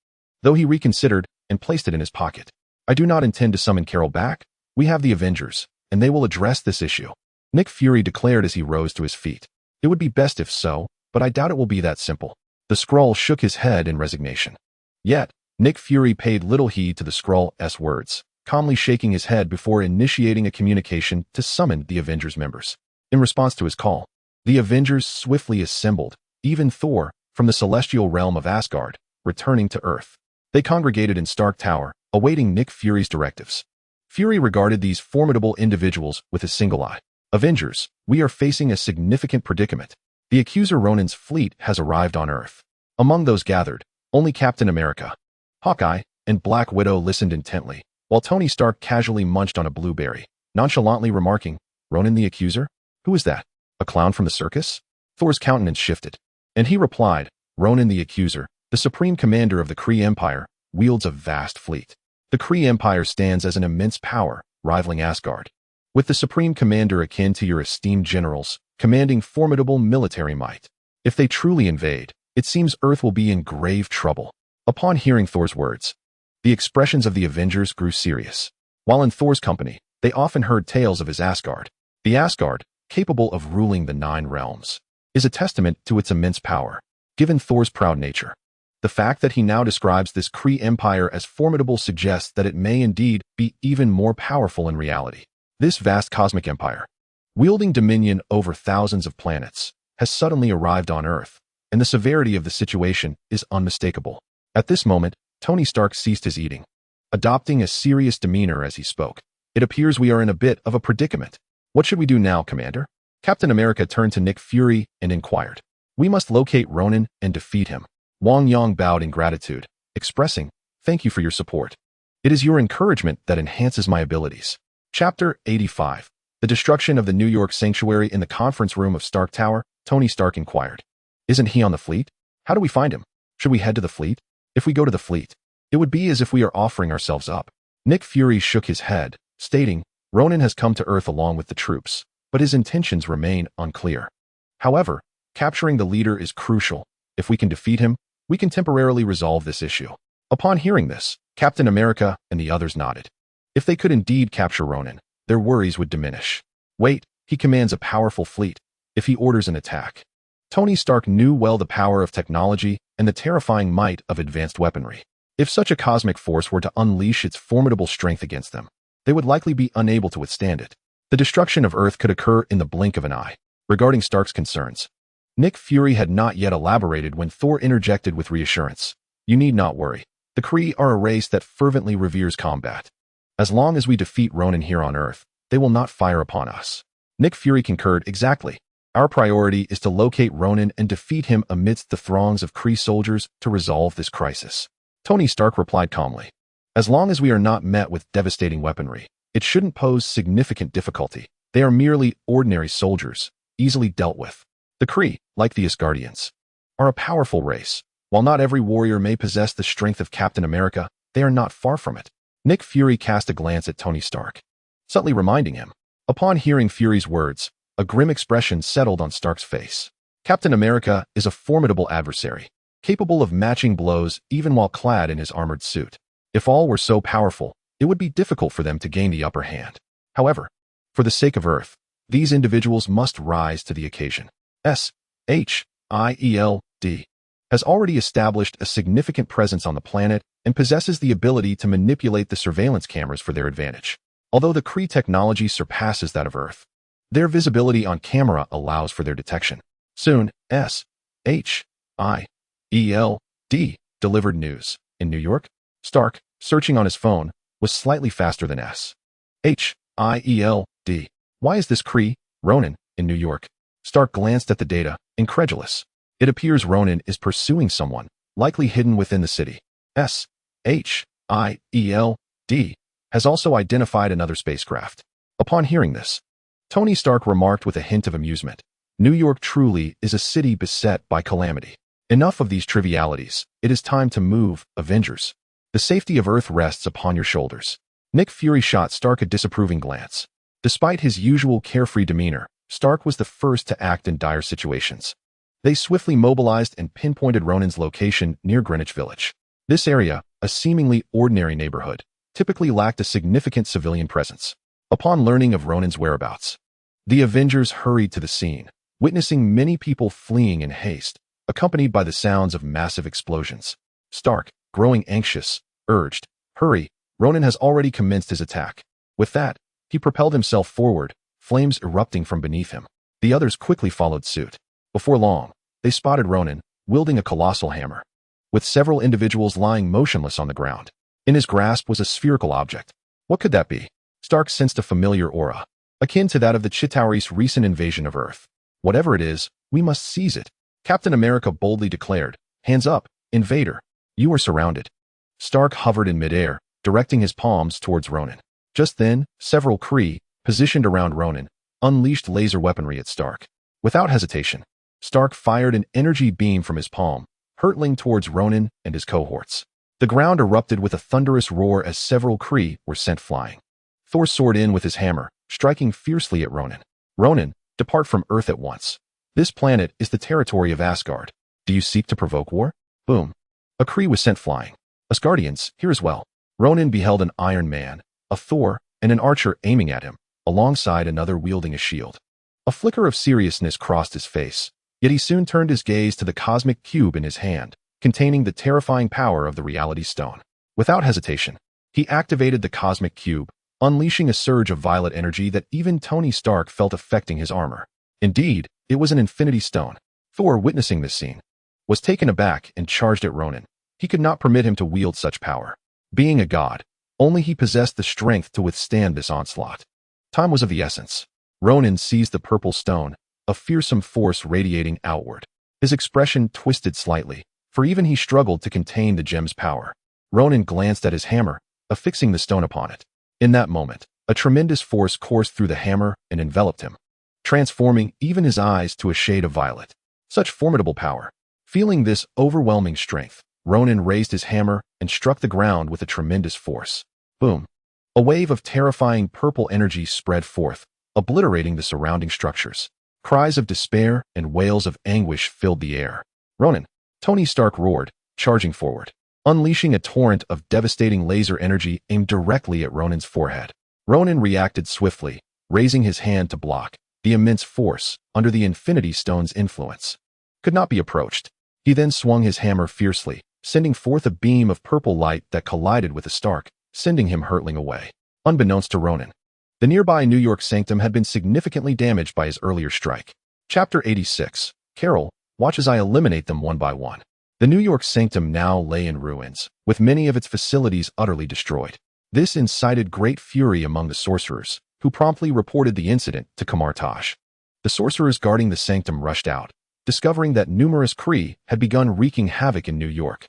Though he reconsidered and placed it in his pocket. "I do not intend to summon Carol back. We have the Avengers, and they will address this issue," Nick Fury declared as he rose to his feet. "It would be best if so, but I doubt it will be that simple." The Skrull shook his head in resignation. Yet, Nick Fury paid little heed to the Skrull's words, calmly shaking his head before initiating a communication to summon the Avengers members. In response to his call, the Avengers swiftly assembled, even Thor, from the celestial realm of Asgard, returning to Earth. They congregated in Stark Tower, awaiting Nick Fury's directives. Fury regarded these formidable individuals with a single eye. "Avengers, we are facing a significant predicament. The accuser Ronan's fleet has arrived on Earth." Among those gathered, only Captain America, Hawkeye, and Black Widow listened intently, while Tony Stark casually munched on a blueberry, nonchalantly remarking, "Ronan the accuser? Who is that? A clown from the circus?" Thor's countenance shifted, and he replied, "Ronan the accuser, the supreme commander of the Kree Empire, wields a vast fleet. The Kree Empire stands as an immense power, rivaling Asgard, with the supreme commander akin to your esteemed generals, commanding formidable military might. If they truly invade, it seems Earth will be in grave trouble." Upon hearing Thor's words, the expressions of the Avengers grew serious. While in Thor's company, they often heard tales of his Asgard. The Asgard, capable of ruling the 9 realms, is a testament to its immense power, given Thor's proud nature. The fact that he now describes this Kree Empire as formidable suggests that it may indeed be even more powerful in reality. This vast cosmic empire, wielding dominion over thousands of planets, has suddenly arrived on Earth, and the severity of the situation is unmistakable. At this moment, Tony Stark ceased his eating, adopting a serious demeanor as he spoke. "It appears we are in a bit of a predicament. What should we do now, Commander?" Captain America turned to Nick Fury and inquired. "We must locate Ronan and defeat him." Wang Yang bowed in gratitude, expressing, "Thank you for your support. It is your encouragement that enhances my abilities." Chapter 85. The destruction of the New York sanctuary in the conference room of Stark Tower, Tony Stark inquired. "Isn't he on the fleet? How do we find him? Should we head to the fleet? If we go to the fleet, it would be as if we are offering ourselves up." Nick Fury shook his head, stating, "Ronan has come to Earth along with the troops, but his intentions remain unclear. However, capturing the leader is crucial. If we can defeat him, we can temporarily resolve this issue." Upon hearing this, Captain America and the others nodded. If they could indeed capture Ronan, their worries would diminish. Wait, he commands a powerful fleet. If he orders an attack. Tony Stark knew well the power of technology and the terrifying might of advanced weaponry. If such a cosmic force were to unleash its formidable strength against them, they would likely be unable to withstand it. The destruction of Earth could occur in the blink of an eye. Regarding Stark's concerns, Nick Fury had not yet elaborated when Thor interjected with reassurance. "You need not worry. The Kree are a race that fervently reveres combat. As long as we defeat Ronan here on Earth, they will not fire upon us." Nick Fury concurred, "Exactly. Our priority is to locate Ronan and defeat him amidst the throngs of Kree soldiers to resolve this crisis." Tony Stark replied calmly, "As long as we are not met with devastating weaponry, it shouldn't pose significant difficulty. They are merely ordinary soldiers, easily dealt with. The Kree, like the Asgardians, are a powerful race. While not every warrior may possess the strength of Captain America, they are not far from it." Nick Fury cast a glance at Tony Stark, subtly reminding him. Upon hearing Fury's words, a grim expression settled on Stark's face. Captain America is a formidable adversary, capable of matching blows even while clad in his armored suit. If all were so powerful, it would be difficult for them to gain the upper hand. However, for the sake of Earth, these individuals must rise to the occasion. SHIELD. has already established a significant presence on the planet and possesses the ability to manipulate the surveillance cameras for their advantage. Although the Kree technology surpasses that of Earth, their visibility on camera allows for their detection. Soon, S-H-I-E-L-D delivered news. In New York, Stark, searching on his phone, was slightly faster than S-H-I-E-L-D. Why is this Kree, Ronan, in New York? Stark glanced at the data, incredulous. It appears Ronan is pursuing someone, likely hidden within the city. S-H-I-E-L-D has also identified another spacecraft. Upon hearing this, Tony Stark remarked with a hint of amusement, New York truly is a city beset by calamity. Enough of these trivialities. It is time to move, Avengers. The safety of Earth rests upon your shoulders. Nick Fury shot Stark a disapproving glance. Despite his usual carefree demeanor, Stark was the first to act in dire situations. They swiftly mobilized and pinpointed Ronan's location near Greenwich Village. This area, a seemingly ordinary neighborhood, typically lacked a significant civilian presence. Upon learning of Ronan's whereabouts, the Avengers hurried to the scene, witnessing many people fleeing in haste, accompanied by the sounds of massive explosions. Stark, growing anxious, urged, "Hurry, Ronan has already commenced his attack." With that, he propelled himself forward, flames erupting from beneath him. The others quickly followed suit. Before long, they spotted Ronan, wielding a colossal hammer, with several individuals lying motionless on the ground. In his grasp was a spherical object. What could that be? Stark sensed a familiar aura, akin to that of the Chitauris' recent invasion of Earth. Whatever it is, we must seize it. Captain America boldly declared, "Hands up, invader. You are surrounded." Stark hovered in midair, directing his palms towards Ronan. Just then, several Kree, positioned around Ronan, unleashed laser weaponry at Stark. Without hesitation, Stark fired an energy beam from his palm, hurtling towards Ronan and his cohorts. The ground erupted with a thunderous roar as several Kree were sent flying. Thor soared in with his hammer, striking fiercely at Ronan. "Ronan, depart from Earth at once. This planet is the territory of Asgard. Do you seek to provoke war?" Boom. A Kree was sent flying. Asgardians, here as well. Ronan beheld an Iron Man, a Thor, and an archer aiming at him, alongside another wielding a shield. A flicker of seriousness crossed his face, yet he soon turned his gaze to the cosmic cube in his hand, containing the terrifying power of the Reality Stone. Without hesitation, he activated the cosmic cube, unleashing a surge of violet energy that even Tony Stark felt affecting his armor. Indeed, it was an Infinity Stone. Thor, witnessing this scene, was taken aback and charged at Ronan. He could not permit him to wield such power. Being a god, only he possessed the strength to withstand this onslaught. Time was of the essence. Ronan seized the purple stone, a fearsome force radiating outward. His expression twisted slightly, for even he struggled to contain the gem's power. Ronan glanced at his hammer, affixing the stone upon it. In that moment, a tremendous force coursed through the hammer and enveloped him, transforming even his eyes to a shade of violet. Such formidable power. Feeling this overwhelming strength, Ronan raised his hammer and struck the ground with a tremendous force. Boom. A wave of terrifying purple energy spread forth, obliterating the surrounding structures. Cries of despair and wails of anguish filled the air. "Ronan!" Tony Stark roared, charging forward, unleashing a torrent of devastating laser energy aimed directly at Ronan's forehead. Ronan reacted swiftly, raising his hand to block. The immense force, under the Infinity Stone's influence, could not be approached. He then swung his hammer fiercely, sending forth a beam of purple light that collided with the Stark, sending him hurtling away. Unbeknownst to Ronan, the nearby New York Sanctum had been significantly damaged by his earlier strike. Chapter 86. Carol, watch as I eliminate them one by one. The New York Sanctum now lay in ruins, with many of its facilities utterly destroyed. This incited great fury among the sorcerers, who promptly reported the incident to Kamar-Taj. The sorcerers guarding the sanctum rushed out, discovering that numerous Kree had begun wreaking havoc in New York.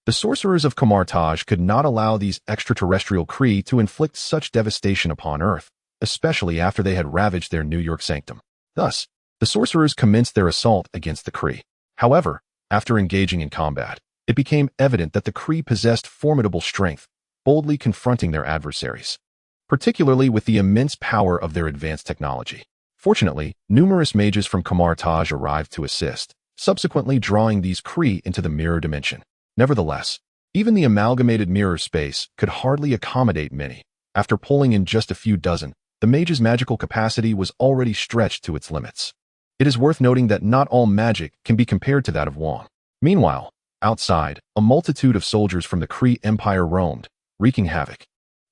The sorcerers of Kamar-Taj could not allow these extraterrestrial Kree to inflict such devastation upon Earth, especially after they had ravaged their New York sanctum. Thus, the sorcerers commenced their assault against the Kree. However, after engaging in combat, it became evident that the Kree possessed formidable strength, boldly confronting their adversaries, particularly with the immense power of their advanced technology. Fortunately, numerous mages from Kamar-Taj arrived to assist, subsequently drawing these Kree into the mirror dimension. Nevertheless, even the amalgamated mirror space could hardly accommodate many. After pulling in just a few dozen, the mage's magical capacity was already stretched to its limits. It is worth noting that not all magic can be compared to that of Wang. Meanwhile, outside, a multitude of soldiers from the Kree Empire roamed, wreaking havoc.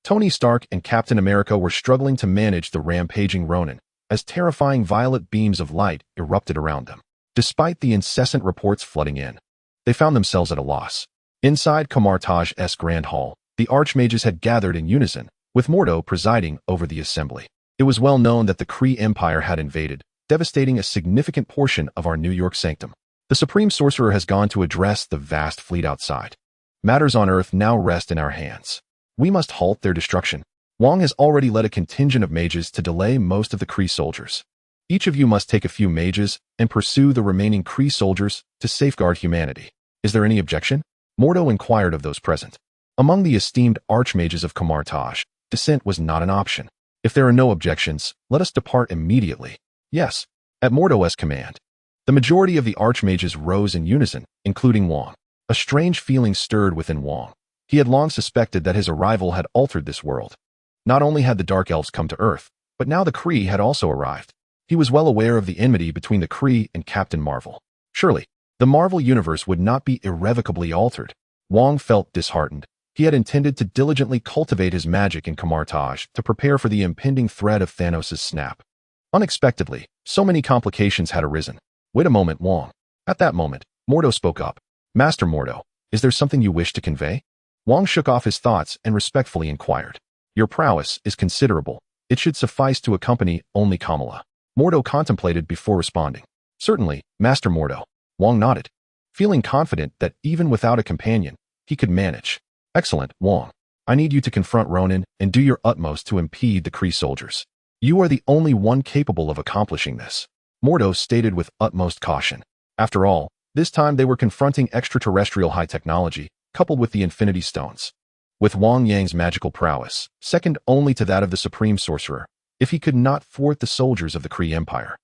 Tony Stark and Captain America were struggling to manage the rampaging Ronin, as terrifying violet beams of light erupted around them. Despite the incessant reports flooding in, they found themselves at a loss. Inside Kamar-Taj's Grand Hall, the Archmages had gathered in unison, with Mordo presiding over the assembly. It was well known that the Kree Empire had invaded, devastating a significant portion of our New York sanctum. The Supreme Sorcerer has gone to address the vast fleet outside. Matters on Earth now rest in our hands. We must halt their destruction. Wang has already led a contingent of mages to delay most of the Kree soldiers. Each of you must take a few mages and pursue the remaining Kree soldiers to safeguard humanity. Is there any objection? Mordo inquired of those present. Among the esteemed archmages of Kamar-Taj, dissent was not an option. If there are no objections, let us depart immediately. Yes, at Mordo's command. The majority of the archmages rose in unison, including Wang. A strange feeling stirred within Wang. He had long suspected that his arrival had altered this world. Not only had the Dark Elves come to Earth, but now the Kree had also arrived. He was well aware of the enmity between the Kree and Captain Marvel. Surely, the Marvel universe would not be irrevocably altered. Wang felt disheartened. He had intended to diligently cultivate his magic in Kamar-Taj to prepare for the impending threat of Thanos' snap. Unexpectedly, so many complications had arisen. Wait a moment, Wang. At that moment, Mordo spoke up. Master Mordo, is there something you wish to convey? Wang shook off his thoughts and respectfully inquired. Your prowess is considerable. It should suffice to accompany only Kamala. Mordo contemplated before responding. Certainly, Master Mordo. Wang nodded, feeling confident that even without a companion, he could manage. Excellent, Wang. I need you to confront Ronin and do your utmost to impede the Kree soldiers. You are the only one capable of accomplishing this. Mordo stated with utmost caution. After all, this time they were confronting extraterrestrial high technology, coupled with the Infinity Stones. With Wang Yang's magical prowess, second only to that of the Supreme Sorcerer, if he could not thwart the soldiers of the Kree Empire,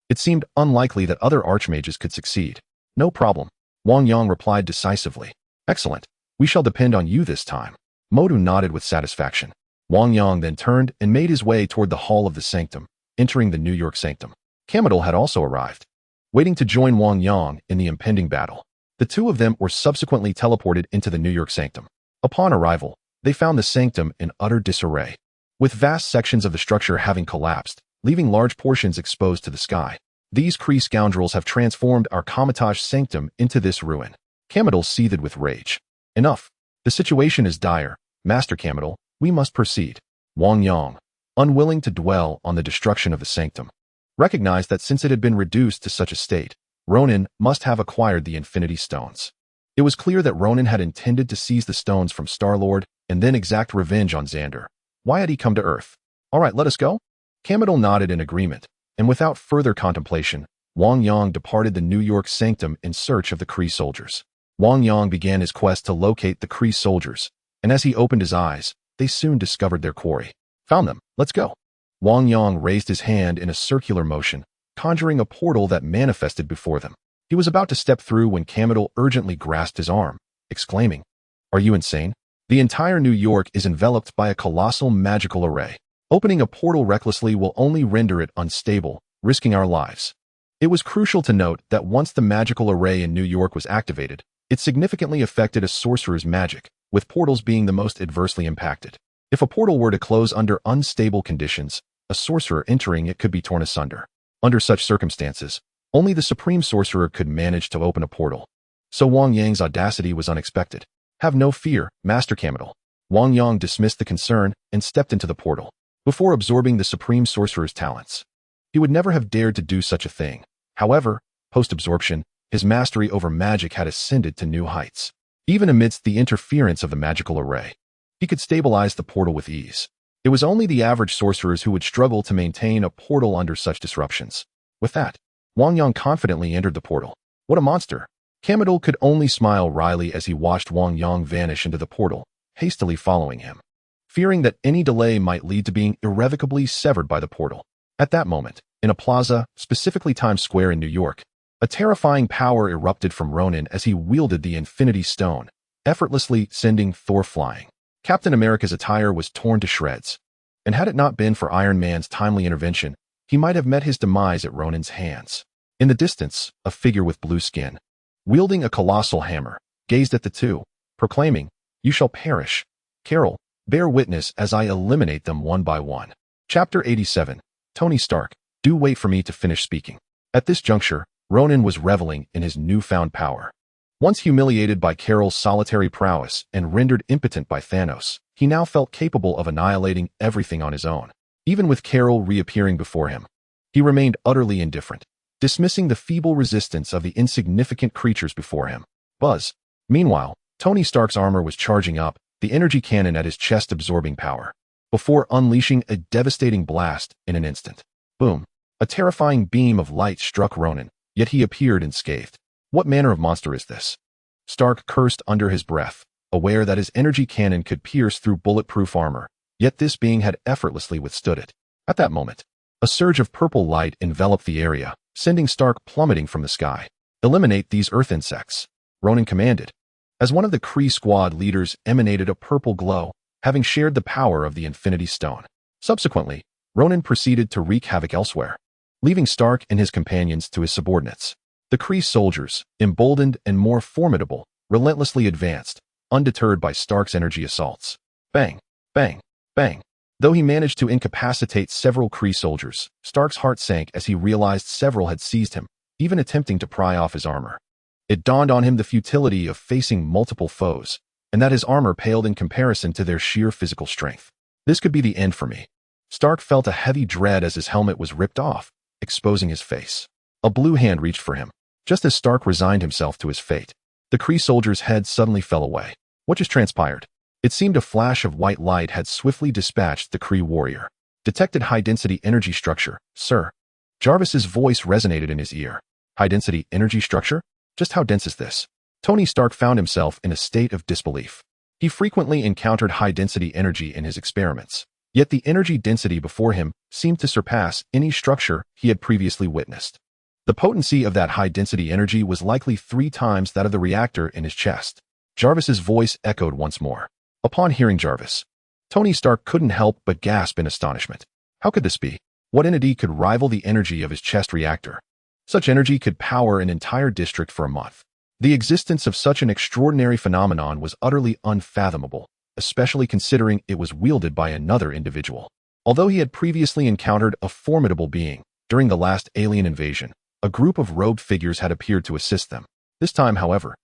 it seemed unlikely that other archmages could succeed. No problem, Wang Yang replied decisively. Excellent. We shall depend on you this time. Mordo nodded with satisfaction. Wang Yang then turned and made his way toward the Hall of the Sanctum, entering the New York Sanctum. Kamar-Taj had also arrived, waiting to join Wang Yang in the impending battle. The two of them were subsequently teleported into the New York Sanctum. Upon arrival, they found the sanctum in utter disarray, with vast sections of the structure having collapsed, leaving large portions exposed to the sky. These Kree scoundrels have transformed our Kamar-Taj sanctum into this ruin. Kamar-Taj seethed with rage. Enough. The situation is dire. Master Kamar-Taj, we must proceed. Wang Yang, unwilling to dwell on the destruction of the sanctum, recognized that since it had been reduced to such a state, Ronin must have acquired the Infinity Stones. It was clear that Ronin had intended to seize the stones from Star-Lord and then exact revenge on Xander. Why had he come to Earth? All right, let us go. Kamar-Taj nodded in agreement, and without further contemplation, Wang Yang departed the New York Sanctum in search of the Kree soldiers. Wang Yang began his quest to locate the Kree soldiers, and as he opened his eyes, they soon discovered their quarry. Found them. Let's go. Wang Yang raised his hand in a circular motion, conjuring a portal that manifested before them. He was about to step through when Kamar-Taj urgently grasped his arm, exclaiming, "Are you insane? The entire New York is enveloped by a colossal magical array. Opening a portal recklessly will only render it unstable, risking our lives." It was crucial to note that once the magical array in New York was activated, it significantly affected a sorcerer's magic, with portals being the most adversely impacted. If a portal were to close under unstable conditions, a sorcerer entering it could be torn asunder. Under such circumstances, only the Supreme Sorcerer could manage to open a portal. So Wang Yang's audacity was unexpected. Have no fear, Master Kamar-Taj. Wang Yang dismissed the concern and stepped into the portal, before absorbing the Supreme Sorcerer's talents. He would never have dared to do such a thing. However, post-absorption, his mastery over magic had ascended to new heights. Even amidst the interference of the magical array, he could stabilize the portal with ease. It was only the average sorcerers who would struggle to maintain a portal under such disruptions. With that, Wang Yang confidently entered the portal. What a monster! Kamar-Taj could only smile wryly as he watched Wang Yang vanish into the portal, hastily following him, fearing that any delay might lead to being irrevocably severed by the portal. At that moment, in a plaza, specifically Times Square in New York, a terrifying power erupted from Ronin as he wielded the Infinity Stone, effortlessly sending Thor flying. Captain America's attire was torn to shreds, and had it not been for Iron Man's timely intervention, he might have met his demise at Ronin's hands. In the distance, a figure with blue skin, wielding a colossal hammer, gazed at the two, proclaiming, "You shall perish. Carol, bear witness as I eliminate them one by one." Chapter 87. Tony Stark, do wait for me to finish speaking. At this juncture, Ronan was reveling in his newfound power. Once humiliated by Carol's solitary prowess and rendered impotent by Thanos, he now felt capable of annihilating everything on his own. Even with Carol reappearing before him, he remained utterly indifferent, dismissing the feeble resistance of the insignificant creatures before him. Buzz. Meanwhile, Tony Stark's armor was charging up, the energy cannon at his chest absorbing power, before unleashing a devastating blast in an instant. Boom. A terrifying beam of light struck Ronan, yet he appeared unscathed. What manner of monster is this? Stark cursed under his breath, aware that his energy cannon could pierce through bulletproof armor, yet this being had effortlessly withstood it. At that moment, a surge of purple light enveloped the area, sending Stark plummeting from the sky. Eliminate these earth insects, Ronan commanded. As one of the Kree squad leaders emanated a purple glow, having shared the power of the Infinity Stone. Subsequently, Ronan proceeded to wreak havoc elsewhere, leaving Stark and his companions to his subordinates. The Kree soldiers, emboldened and more formidable, relentlessly advanced, undeterred by Stark's energy assaults. Bang, bang, bang. Though he managed to incapacitate several Kree soldiers, Stark's heart sank as he realized several had seized him, even attempting to pry off his armor. It dawned on him the futility of facing multiple foes, and that his armor paled in comparison to their sheer physical strength. This could be the end for me. Stark felt a heavy dread as his helmet was ripped off, exposing his face. A blue hand reached for him. Just as Stark resigned himself to his fate, the Kree soldier's head suddenly fell away. What just transpired? It seemed a flash of white light had swiftly dispatched the Kree warrior. Detected high-density energy structure, sir. Jarvis's voice resonated in his ear. High-density energy structure? Just how dense is this? Tony Stark found himself in a state of disbelief. He frequently encountered high-density energy in his experiments, yet the energy density before him seemed to surpass any structure he had previously witnessed. The potency of that high-density energy was likely 3 times that of the reactor in his chest. Jarvis's voice echoed once more. Upon hearing Jarvis, Tony Stark couldn't help but gasp in astonishment. How could this be? What entity could rival the energy of his chest reactor? Such energy could power an entire district for a month. The existence of such an extraordinary phenomenon was utterly unfathomable, especially considering it was wielded by another individual. Although he had previously encountered a formidable being during the last alien invasion, a group of robed figures had appeared to assist them. This time, however,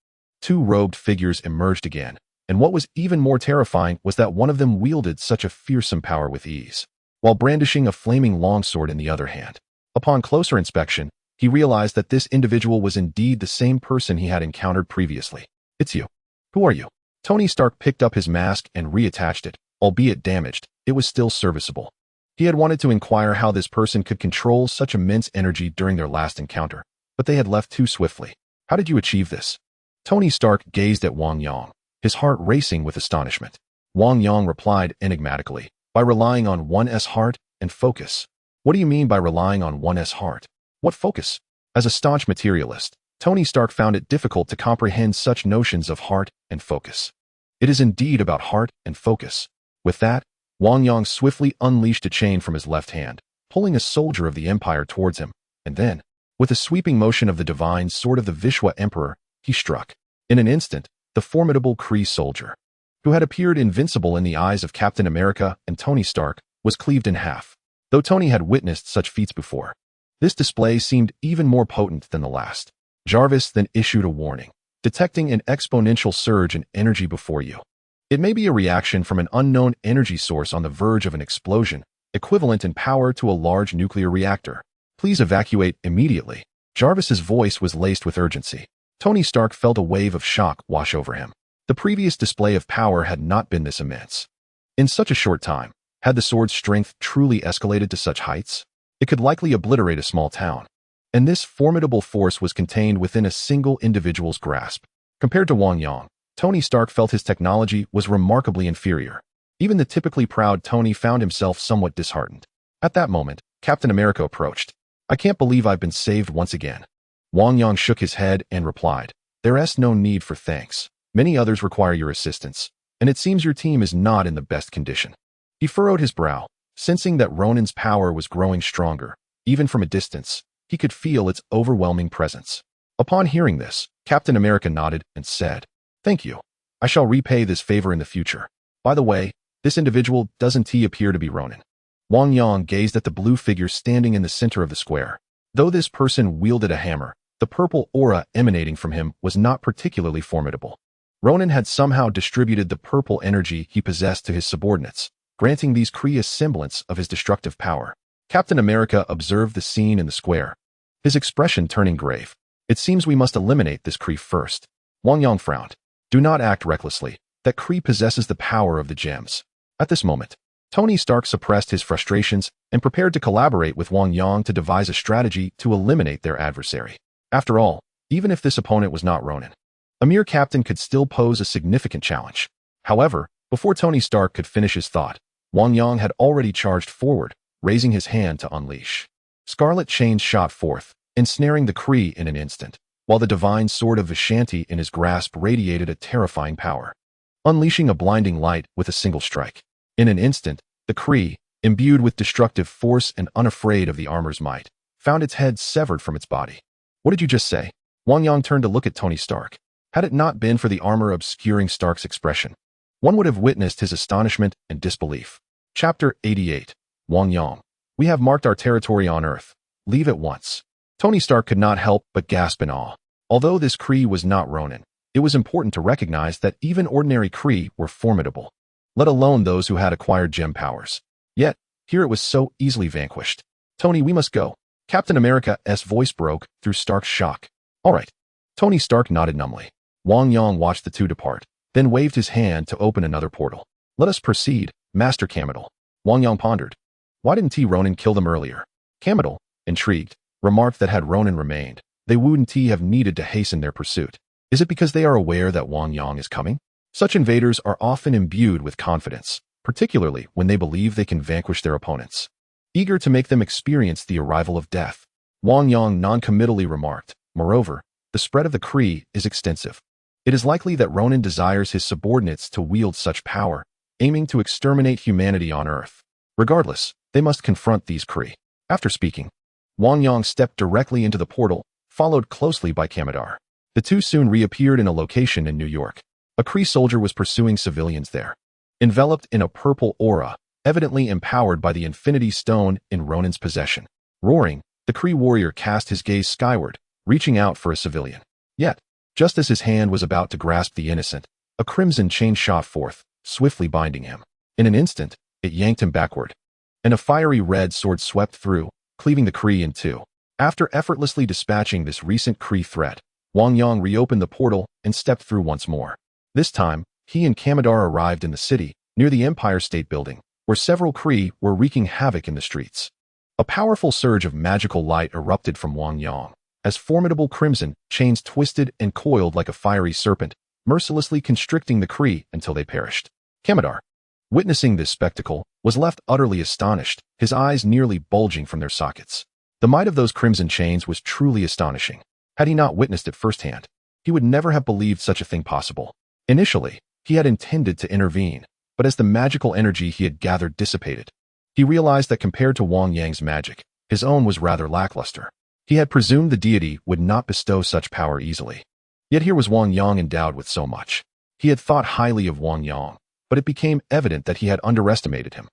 2 robed figures emerged again, and what was even more terrifying was that one of them wielded such a fearsome power with ease, while brandishing a flaming longsword in the other hand. Upon closer inspection, he realized that this individual was indeed the same person he had encountered previously. It's you. Who are you? Tony Stark picked up his mask and reattached it. Albeit damaged, it was still serviceable. He had wanted to inquire how this person could control such immense energy during their last encounter, but they had left too swiftly. How did you achieve this? Tony Stark gazed at Wang Yang, his heart racing with astonishment. Wang Yang replied enigmatically, by relying on one's heart and focus. What do you mean by relying on one's heart? What focus? As a staunch materialist, Tony Stark found it difficult to comprehend such notions of heart and focus. It is indeed about heart and focus. With that, Wang Yang swiftly unleashed a chain from his left hand, pulling a soldier of the Empire towards him, and then, with a sweeping motion of the divine sword of the Vishwa Emperor, he struck. In an instant, the formidable Kree soldier, who had appeared invincible in the eyes of Captain America and Tony Stark, was cleaved in half. Though Tony had witnessed such feats before, this display seemed even more potent than the last. Jarvis then issued a warning, detecting an exponential surge in energy before you. It may be a reaction from an unknown energy source on the verge of an explosion, equivalent in power to a large nuclear reactor. Please evacuate immediately. Jarvis's voice was laced with urgency. Tony Stark felt a wave of shock wash over him. The previous display of power had not been this immense. In such a short time, had the sword's strength truly escalated to such heights? It could likely obliterate a small town. And this formidable force was contained within a single individual's grasp. Compared to Wang Yang, Tony Stark felt his technology was remarkably inferior. Even the typically proud Tony found himself somewhat disheartened. At that moment, Captain America approached. I can't believe I've been saved once again. Wang Yang shook his head and replied, There's no need for thanks. Many others require your assistance, and it seems your team is not in the best condition. He furrowed his brow, sensing that Ronan's power was growing stronger. Even from a distance, he could feel its overwhelming presence. Upon hearing this, Captain America nodded and said, "Thank you. I shall repay this favor in the future. By the way, this individual doesn't he appear to be Ronin?" Wang Yang gazed at the blue figure standing in the center of the square. Though this person wielded a hammer, the purple aura emanating from him was not particularly formidable. Ronin had somehow distributed the purple energy he possessed to his subordinates, granting these Kree a semblance of his destructive power. Captain America observed the scene in the square, his expression turning grave. "It seems we must eliminate this Kree first." Wang Yang frowned. "Do not act recklessly. That Kree possesses the power of the gems." At this moment, Tony Stark suppressed his frustrations and prepared to collaborate with Wang Yang to devise a strategy to eliminate their adversary. After all, even if this opponent was not Ronin, a mere captain could still pose a significant challenge. However, before Tony Stark could finish his thought, Wang Yang had already charged forward, raising his hand to unleash. Scarlet chains shot forth, ensnaring the Kree in an instant, while the divine sword of Vishanti in his grasp radiated a terrifying power, unleashing a blinding light with a single strike. In an instant, the Kree, imbued with destructive force and unafraid of the armor's might, found its head severed from its body. "What did you just say?" Wang Yang turned to look at Tony Stark. Had it not been for the armor obscuring Stark's expression, one would have witnessed his astonishment and disbelief. Chapter 88. Wang Yang. "We have marked our territory on Earth. Leave at once." Tony Stark could not help but gasp in awe. Although this Kree was not Ronin, it was important to recognize that even ordinary Kree were formidable, let alone those who had acquired gem powers. Yet, here it was so easily vanquished. "Tony, we must go." Captain America's voice broke through Stark's shock. "All right." Tony Stark nodded numbly. Wang Yang watched the two depart, then waved his hand to open another portal. "Let us proceed, Master Kamar-Taj." Wang Yang pondered. Why didn't Ronin kill them earlier? Kamar-Taj, intrigued, remarked that had Ronin remained, they wouldn't have needed to hasten their pursuit. Is it because they are aware that Wang Yang is coming? Such invaders are often imbued with confidence, particularly when they believe they can vanquish their opponents, eager to make them experience the arrival of death. Wang Yang non-committally remarked, "Moreover, the spread of the Kree is extensive. It is likely that Ronin desires his subordinates to wield such power, aiming to exterminate humanity on Earth. Regardless, they must confront these Kree." After speaking, Wang Yang stepped directly into the portal, followed closely by Kamar-Taj. The two soon reappeared in a location in New York. A Kree soldier was pursuing civilians there. Enveloped in a purple aura, evidently empowered by the Infinity Stone in Ronin's possession. Roaring, the Kree warrior cast his gaze skyward, reaching out for a civilian. Yet, just as his hand was about to grasp the innocent, a crimson chain shot forth, swiftly binding him. In an instant, it yanked him backward, and a fiery red sword swept through, cleaving the Kree in two. After effortlessly dispatching this recent Kree threat, Wang Yang reopened the portal and stepped through once more. This time, he and Kamar-Taj arrived in the city, near the Empire State Building, where several Kree were wreaking havoc in the streets. A powerful surge of magical light erupted from Wang Yang, as formidable crimson chains twisted and coiled like a fiery serpent, mercilessly constricting the Kree until they perished. Kamar-Taj, witnessing this spectacle, was left utterly astonished, his eyes nearly bulging from their sockets. The might of those crimson chains was truly astonishing. Had he not witnessed it firsthand, he would never have believed such a thing possible. Initially, he had intended to intervene, but as the magical energy he had gathered dissipated, he realized that compared to Wang Yang's magic, his own was rather lackluster. He had presumed the deity would not bestow such power easily. Yet here was Wang Yang endowed with so much. He had thought highly of Wang Yang, but it became evident that he had underestimated him.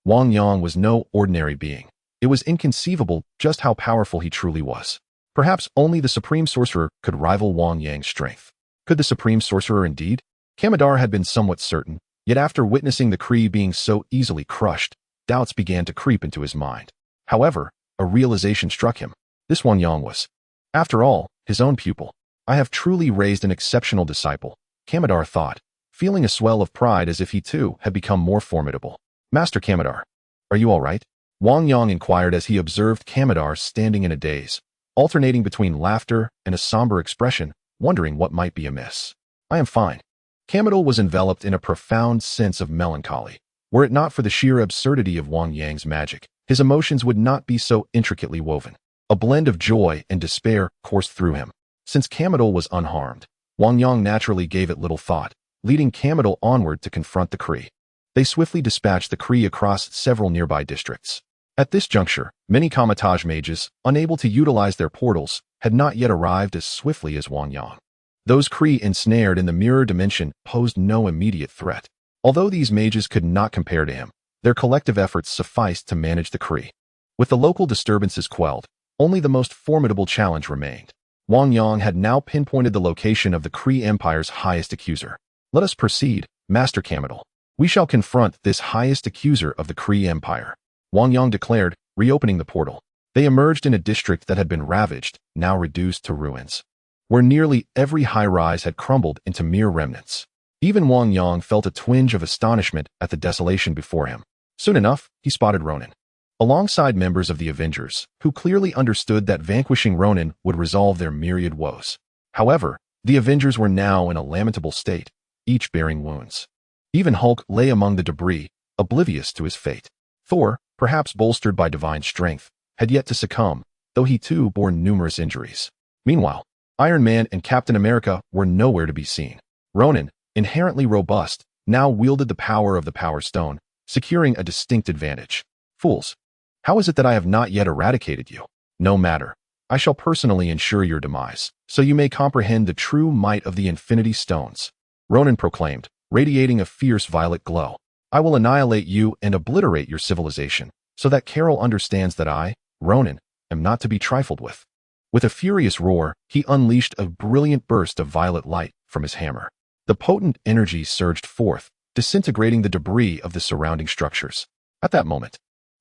Wang Yang was no ordinary being. It was inconceivable just how powerful he truly was. Perhaps only the Supreme Sorcerer could rival Wang Yang's strength. Could the Supreme Sorcerer indeed? Kamar-Taj had been somewhat certain, yet after witnessing the Kree being so easily crushed, doubts began to creep into his mind. However, a realization struck him. This Wang Yang was, after all, his own pupil. "I have truly raised an exceptional disciple," Kamar-Taj thought, feeling a swell of pride as if he too had become more formidable. "Master Kamar-Taj, are you all right?" Wang Yang inquired as he observed Kamar-Taj standing in a daze, alternating between laughter and a somber expression, wondering what might be amiss. "I am fine." Kamar-Taj was enveloped in a profound sense of melancholy. Were it not for the sheer absurdity of Wang Yang's magic, his emotions would not be so intricately woven. A blend of joy and despair coursed through him. Since Kamar-Taj was unharmed, Wang Yang naturally gave it little thought, leading Kamar-Taj onward to confront the Kree. They swiftly dispatched the Kree across several nearby districts. At this juncture, many Kamar-Taj mages, unable to utilize their portals, had not yet arrived as swiftly as Wang Yang. Those Kree ensnared in the mirror dimension posed no immediate threat. Although these mages could not compare to him, their collective efforts sufficed to manage the Kree. With the local disturbances quelled, only the most formidable challenge remained. Wang Yang had now pinpointed the location of the Kree Empire's highest accuser. Let us proceed, Master Kamar-Taj. We shall confront this highest accuser of the Kree Empire, Wang Yang declared, reopening the portal. They emerged in a district that had been ravaged, now reduced to ruins, where nearly every high-rise had crumbled into mere remnants. Even Wang Yang felt a twinge of astonishment at the desolation before him. Soon enough, he spotted Ronan, alongside members of the Avengers, who clearly understood that vanquishing Ronan would resolve their myriad woes. However, the Avengers were now in a lamentable state, each bearing wounds. Even Hulk lay among the debris, oblivious to his fate. Thor, perhaps bolstered by divine strength, had yet to succumb, though he too bore numerous injuries. Meanwhile, Iron Man and Captain America were nowhere to be seen. Ronan, inherently robust, now wielded the power of the Power Stone, securing a distinct advantage. Fools! How is it that I have not yet eradicated you? No matter. I shall personally ensure your demise, so you may comprehend the true might of the Infinity Stones. Ronan proclaimed, radiating a fierce violet glow. I will annihilate you and obliterate your civilization, so that Carol understands that I, Ronan, am not to be trifled with. With a furious roar, he unleashed a brilliant burst of violet light from his hammer. The potent energy surged forth, disintegrating the debris of the surrounding structures. At that moment,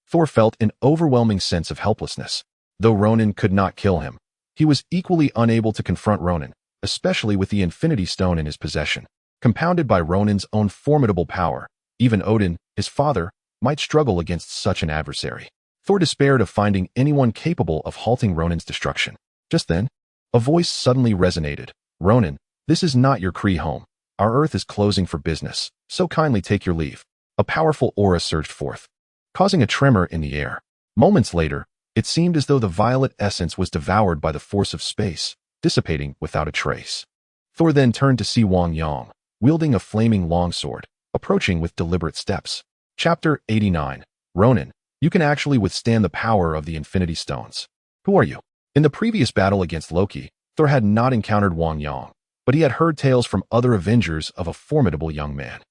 Thor felt an overwhelming sense of helplessness. Though Ronan could not kill him, he was equally unable to confront Ronan, especially with the Infinity Stone in his possession. Compounded by Ronan's own formidable power, even Odin, his father, might struggle against such an adversary. Thor despaired of finding anyone capable of halting Ronan's destruction. Just then, a voice suddenly resonated. Ronan, this is not your Kree home. Our Earth is closing for business, so kindly take your leave. A powerful aura surged forth, causing a tremor in the air. Moments later, it seemed as though the violet essence was devoured by the force of space, dissipating without a trace. Thor then turned to see Wang Yang, wielding a flaming longsword, approaching with deliberate steps. Chapter 89. Ronan, you can actually withstand the power of the Infinity Stones. Who are you? In the previous battle against Loki, Thor had not encountered Wang Yang, but he had heard tales from other Avengers of a formidable young man.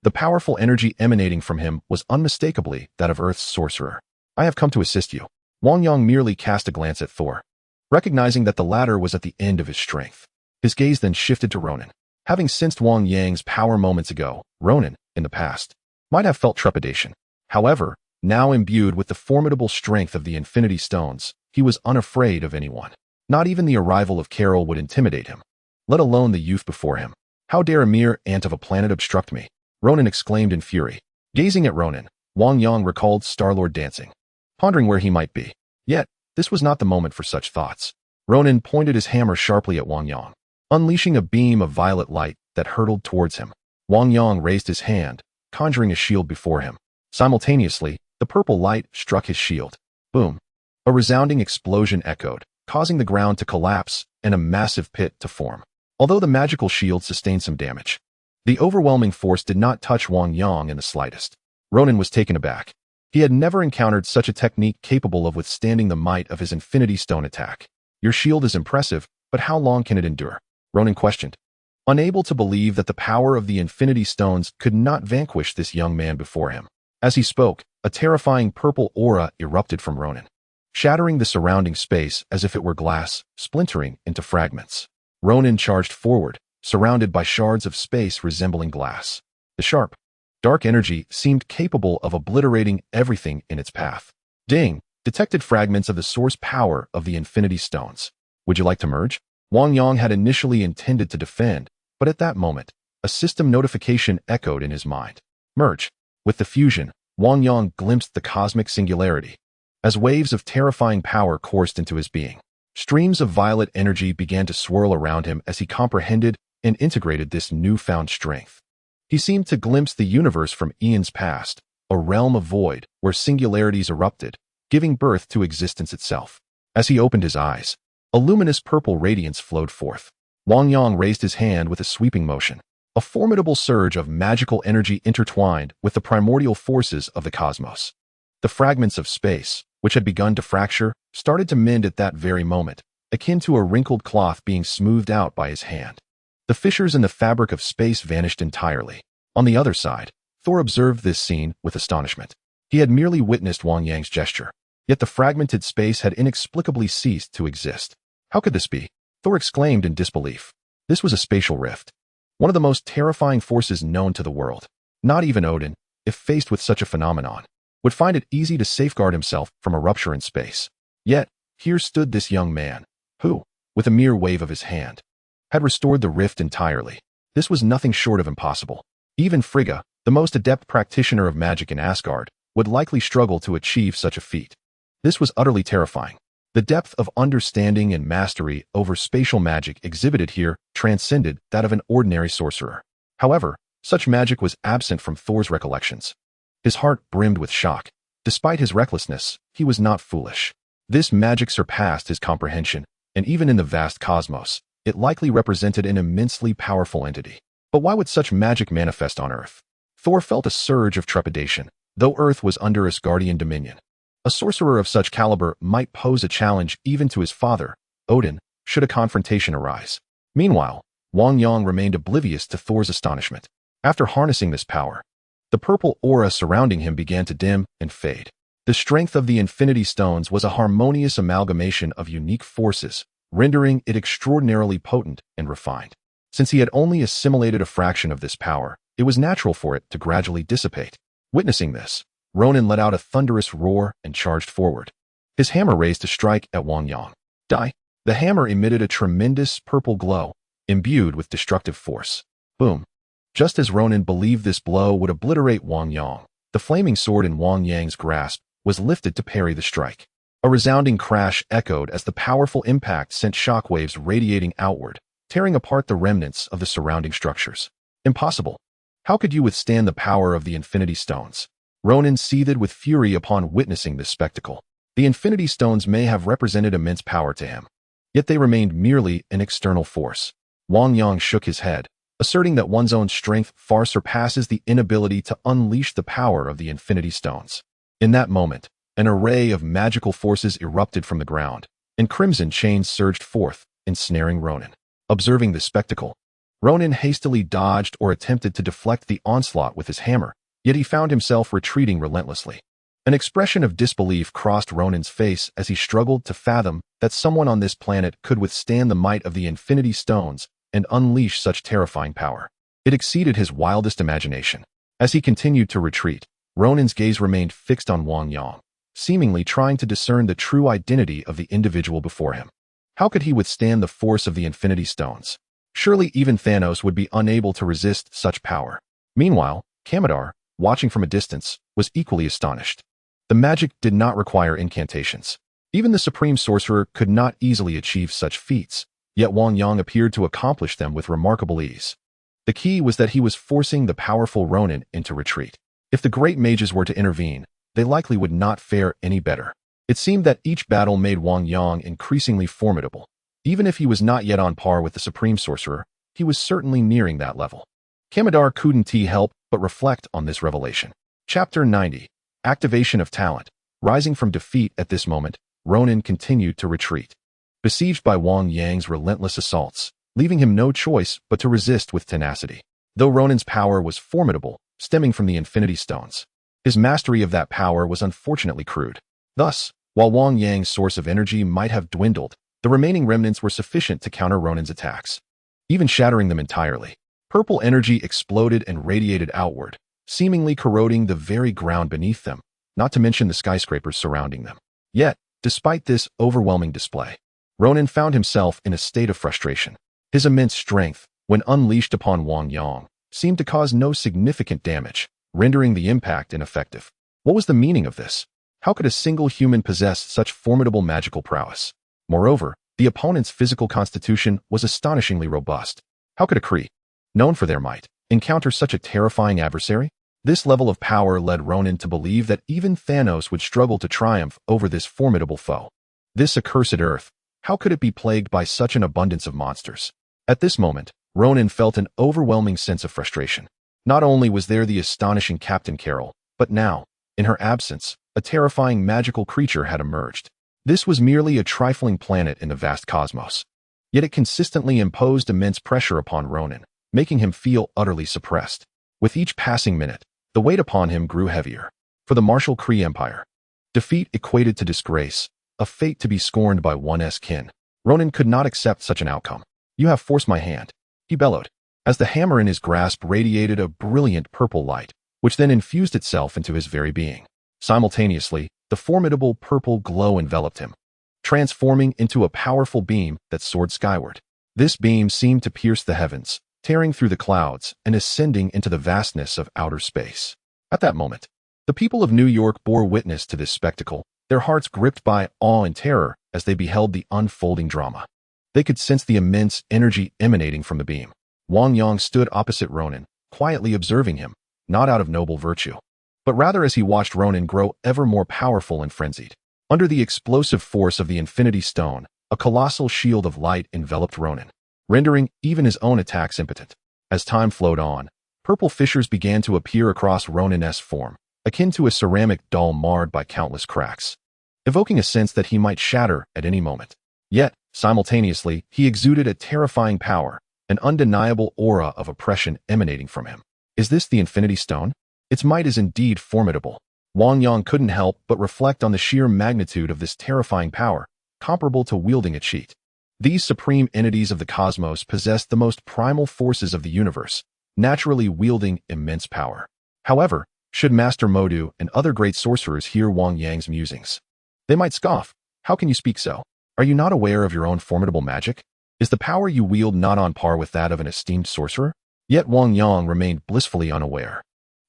The powerful energy emanating from him was unmistakably that of Earth's sorcerer. I have come to assist you. Wang Yang merely cast a glance at Thor, recognizing that the latter was at the end of his strength. His gaze then shifted to Ronan. Having sensed Wang Yang's power moments ago, Ronan, in the past, might have felt trepidation. However, now imbued with the formidable strength of the Infinity Stones, he was unafraid of anyone. Not even the arrival of Carol would intimidate him, let alone the youth before him. How dare a mere ant of a planet obstruct me? Ronan exclaimed in fury. Gazing at Ronan, Wang Yang recalled Star-Lord dancing, pondering where he might be. Yet, this was not the moment for such thoughts. Ronan pointed his hammer sharply at Wang Yang, unleashing a beam of violet light that hurtled towards him. Wang Yang raised his hand, conjuring a shield before him. Simultaneously, the purple light struck his shield. Boom! A resounding explosion echoed, causing the ground to collapse and a massive pit to form. Although the magical shield sustained some damage, the overwhelming force did not touch Wang Yang in the slightest. Ronan was taken aback. He had never encountered such a technique capable of withstanding the might of his Infinity Stone attack. Your shield is impressive, but how long can it endure? Ronan questioned, unable to believe that the power of the Infinity Stones could not vanquish this young man before him. As he spoke, a terrifying purple aura erupted from Ronan, shattering the surrounding space as if it were glass, splintering into fragments. Ronan charged forward, surrounded by shards of space resembling glass. The sharp, dark energy seemed capable of obliterating everything in its path. Ding! Detected fragments of the source power of the Infinity Stones. Would you like to merge? Wang Yang had initially intended to defend, but at that moment, a system notification echoed in his mind. Merge. With the fusion, Wang Yang glimpsed the cosmic singularity, as waves of terrifying power coursed into his being. Streams of violet energy began to swirl around him as he comprehended and integrated this newfound strength. He seemed to glimpse the universe from eons past, a realm of void where singularities erupted, giving birth to existence itself. As he opened his eyes, a luminous purple radiance flowed forth. Wang Yang raised his hand with a sweeping motion. A formidable surge of magical energy intertwined with the primordial forces of the cosmos. The fragments of space, which had begun to fracture, started to mend at that very moment, akin to a wrinkled cloth being smoothed out by his hand. The fissures in the fabric of space vanished entirely. On the other side, Thor observed this scene with astonishment. He had merely witnessed Wang Yang's gesture, yet the fragmented space had inexplicably ceased to exist. How could this be? Thor exclaimed in disbelief. This was a spatial rift, one of the most terrifying forces known to the world. Not even Odin, if faced with such a phenomenon, would find it easy to safeguard himself from a rupture in space. Yet, here stood this young man, who, with a mere wave of his hand, had restored the rift entirely. This was nothing short of impossible. Even Frigga, the most adept practitioner of magic in Asgard, would likely struggle to achieve such a feat. This was utterly terrifying. The depth of understanding and mastery over spatial magic exhibited here transcended that of an ordinary sorcerer. However, such magic was absent from Thor's recollections. His heart brimmed with shock. Despite his recklessness, he was not foolish. This magic surpassed his comprehension, and even in the vast cosmos, it likely represented an immensely powerful entity. But why would such magic manifest on Earth? Thor felt a surge of trepidation, though Earth was under Asgardian dominion. A sorcerer of such caliber might pose a challenge even to his father, Odin, should a confrontation arise. Meanwhile, Wang Yang remained oblivious to Thor's astonishment. After harnessing this power, the purple aura surrounding him began to dim and fade. The strength of the Infinity Stones was a harmonious amalgamation of unique forces, rendering it extraordinarily potent and refined. Since he had only assimilated a fraction of this power, it was natural for it to gradually dissipate. Witnessing this, Ronan let out a thunderous roar and charged forward. His hammer raised to strike at Wang Yang. Die! The hammer emitted a tremendous purple glow, imbued with destructive force. Boom! Just as Ronan believed this blow would obliterate Wang Yang, the flaming sword in Wang Yang's grasp was lifted to parry the strike. A resounding crash echoed as the powerful impact sent shockwaves radiating outward, tearing apart the remnants of the surrounding structures. Impossible! How could you withstand the power of the Infinity Stones? Ronan seethed with fury upon witnessing this spectacle. The Infinity Stones may have represented immense power to him, yet they remained merely an external force. Wang Yang shook his head, asserting that one's own strength far surpasses the inability to unleash the power of the Infinity Stones. In that moment, an array of magical forces erupted from the ground, and crimson chains surged forth, ensnaring Ronan. Observing this spectacle, Ronan hastily dodged or attempted to deflect the onslaught with his hammer, yet he found himself retreating relentlessly. An expression of disbelief crossed Ronan's face as he struggled to fathom that someone on this planet could withstand the might of the Infinity Stones and unleash such terrifying power. It exceeded his wildest imagination. As he continued to retreat, Ronan's gaze remained fixed on Wang Yang, seemingly trying to discern the true identity of the individual before him. How could he withstand the force of the Infinity Stones? Surely even Thanos would be unable to resist such power. Meanwhile, Kamar-Taj, watching from a distance, was equally astonished. The magic did not require incantations. Even the Supreme Sorcerer could not easily achieve such feats, yet Wang Yang appeared to accomplish them with remarkable ease. The key was that he was forcing the powerful Ronan into retreat. If the great mages were to intervene, they likely would not fare any better. It seemed that each battle made Wang Yang increasingly formidable. Even if he was not yet on par with the Supreme Sorcerer, he was certainly nearing that level. Kamar-Taj couldn't help but reflect on this revelation. Chapter 90. Activation of Talent. Rising from defeat at this moment, Ronan continued to retreat, besieged by Wang Yang's relentless assaults, leaving him no choice but to resist with tenacity. Though Ronan's power was formidable, stemming from the Infinity Stones, his mastery of that power was unfortunately crude. Thus, while Wang Yang's source of energy might have dwindled, the remaining remnants were sufficient to counter Ronan's attacks, even shattering them entirely. Purple energy exploded and radiated outward, seemingly corroding the very ground beneath them, not to mention the skyscrapers surrounding them. Yet, despite this overwhelming display, Ronan found himself in a state of frustration. His immense strength, when unleashed upon Wang Yang, seemed to cause no significant damage, rendering the impact ineffective. What was the meaning of this? How could a single human possess such formidable magical prowess? Moreover, the opponent's physical constitution was astonishingly robust. How could a Kree, known for their might, encounter such a terrifying adversary? This level of power led Ronan to believe that even Thanos would struggle to triumph over this formidable foe. This accursed Earth, how could it be plagued by such an abundance of monsters? At this moment, Ronan felt an overwhelming sense of frustration. Not only was there the astonishing Captain Carol, but now, in her absence, a terrifying magical creature had emerged. This was merely a trifling planet in the vast cosmos. Yet it consistently imposed immense pressure upon Ronan, making him feel utterly suppressed. With each passing minute, the weight upon him grew heavier. For the martial Kree Empire, defeat equated to disgrace, a fate to be scorned by one's kin. Ronan could not accept such an outcome. "You have forced my hand," he bellowed, as the hammer in his grasp radiated a brilliant purple light, which then infused itself into his very being. Simultaneously, the formidable purple glow enveloped him, transforming into a powerful beam that soared skyward. This beam seemed to pierce the heavens, tearing through the clouds and ascending into the vastness of outer space. At that moment, the people of New York bore witness to this spectacle, their hearts gripped by awe and terror as they beheld the unfolding drama. They could sense the immense energy emanating from the beam. Wang Yang stood opposite Ronan, quietly observing him, not out of noble virtue, but rather as he watched Ronan grow ever more powerful and frenzied. Under the explosive force of the Infinity Stone, a colossal shield of light enveloped Ronan, rendering even his own attacks impotent. As time flowed on, purple fissures began to appear across Ronan's form, akin to a ceramic doll marred by countless cracks, evoking a sense that he might shatter at any moment. Yet, simultaneously, he exuded a terrifying power, an undeniable aura of oppression emanating from him. Is this the Infinity Stone? Its might is indeed formidable. Wang Yang couldn't help but reflect on the sheer magnitude of this terrifying power, comparable to wielding a cheat. These supreme entities of the cosmos possessed the most primal forces of the universe, naturally wielding immense power. However, should Master Modu and other great sorcerers hear Wang Yang's musings, they might scoff. "How can you speak so? Are you not aware of your own formidable magic? Is the power you wield not on par with that of an esteemed sorcerer?" Yet Wang Yang remained blissfully unaware,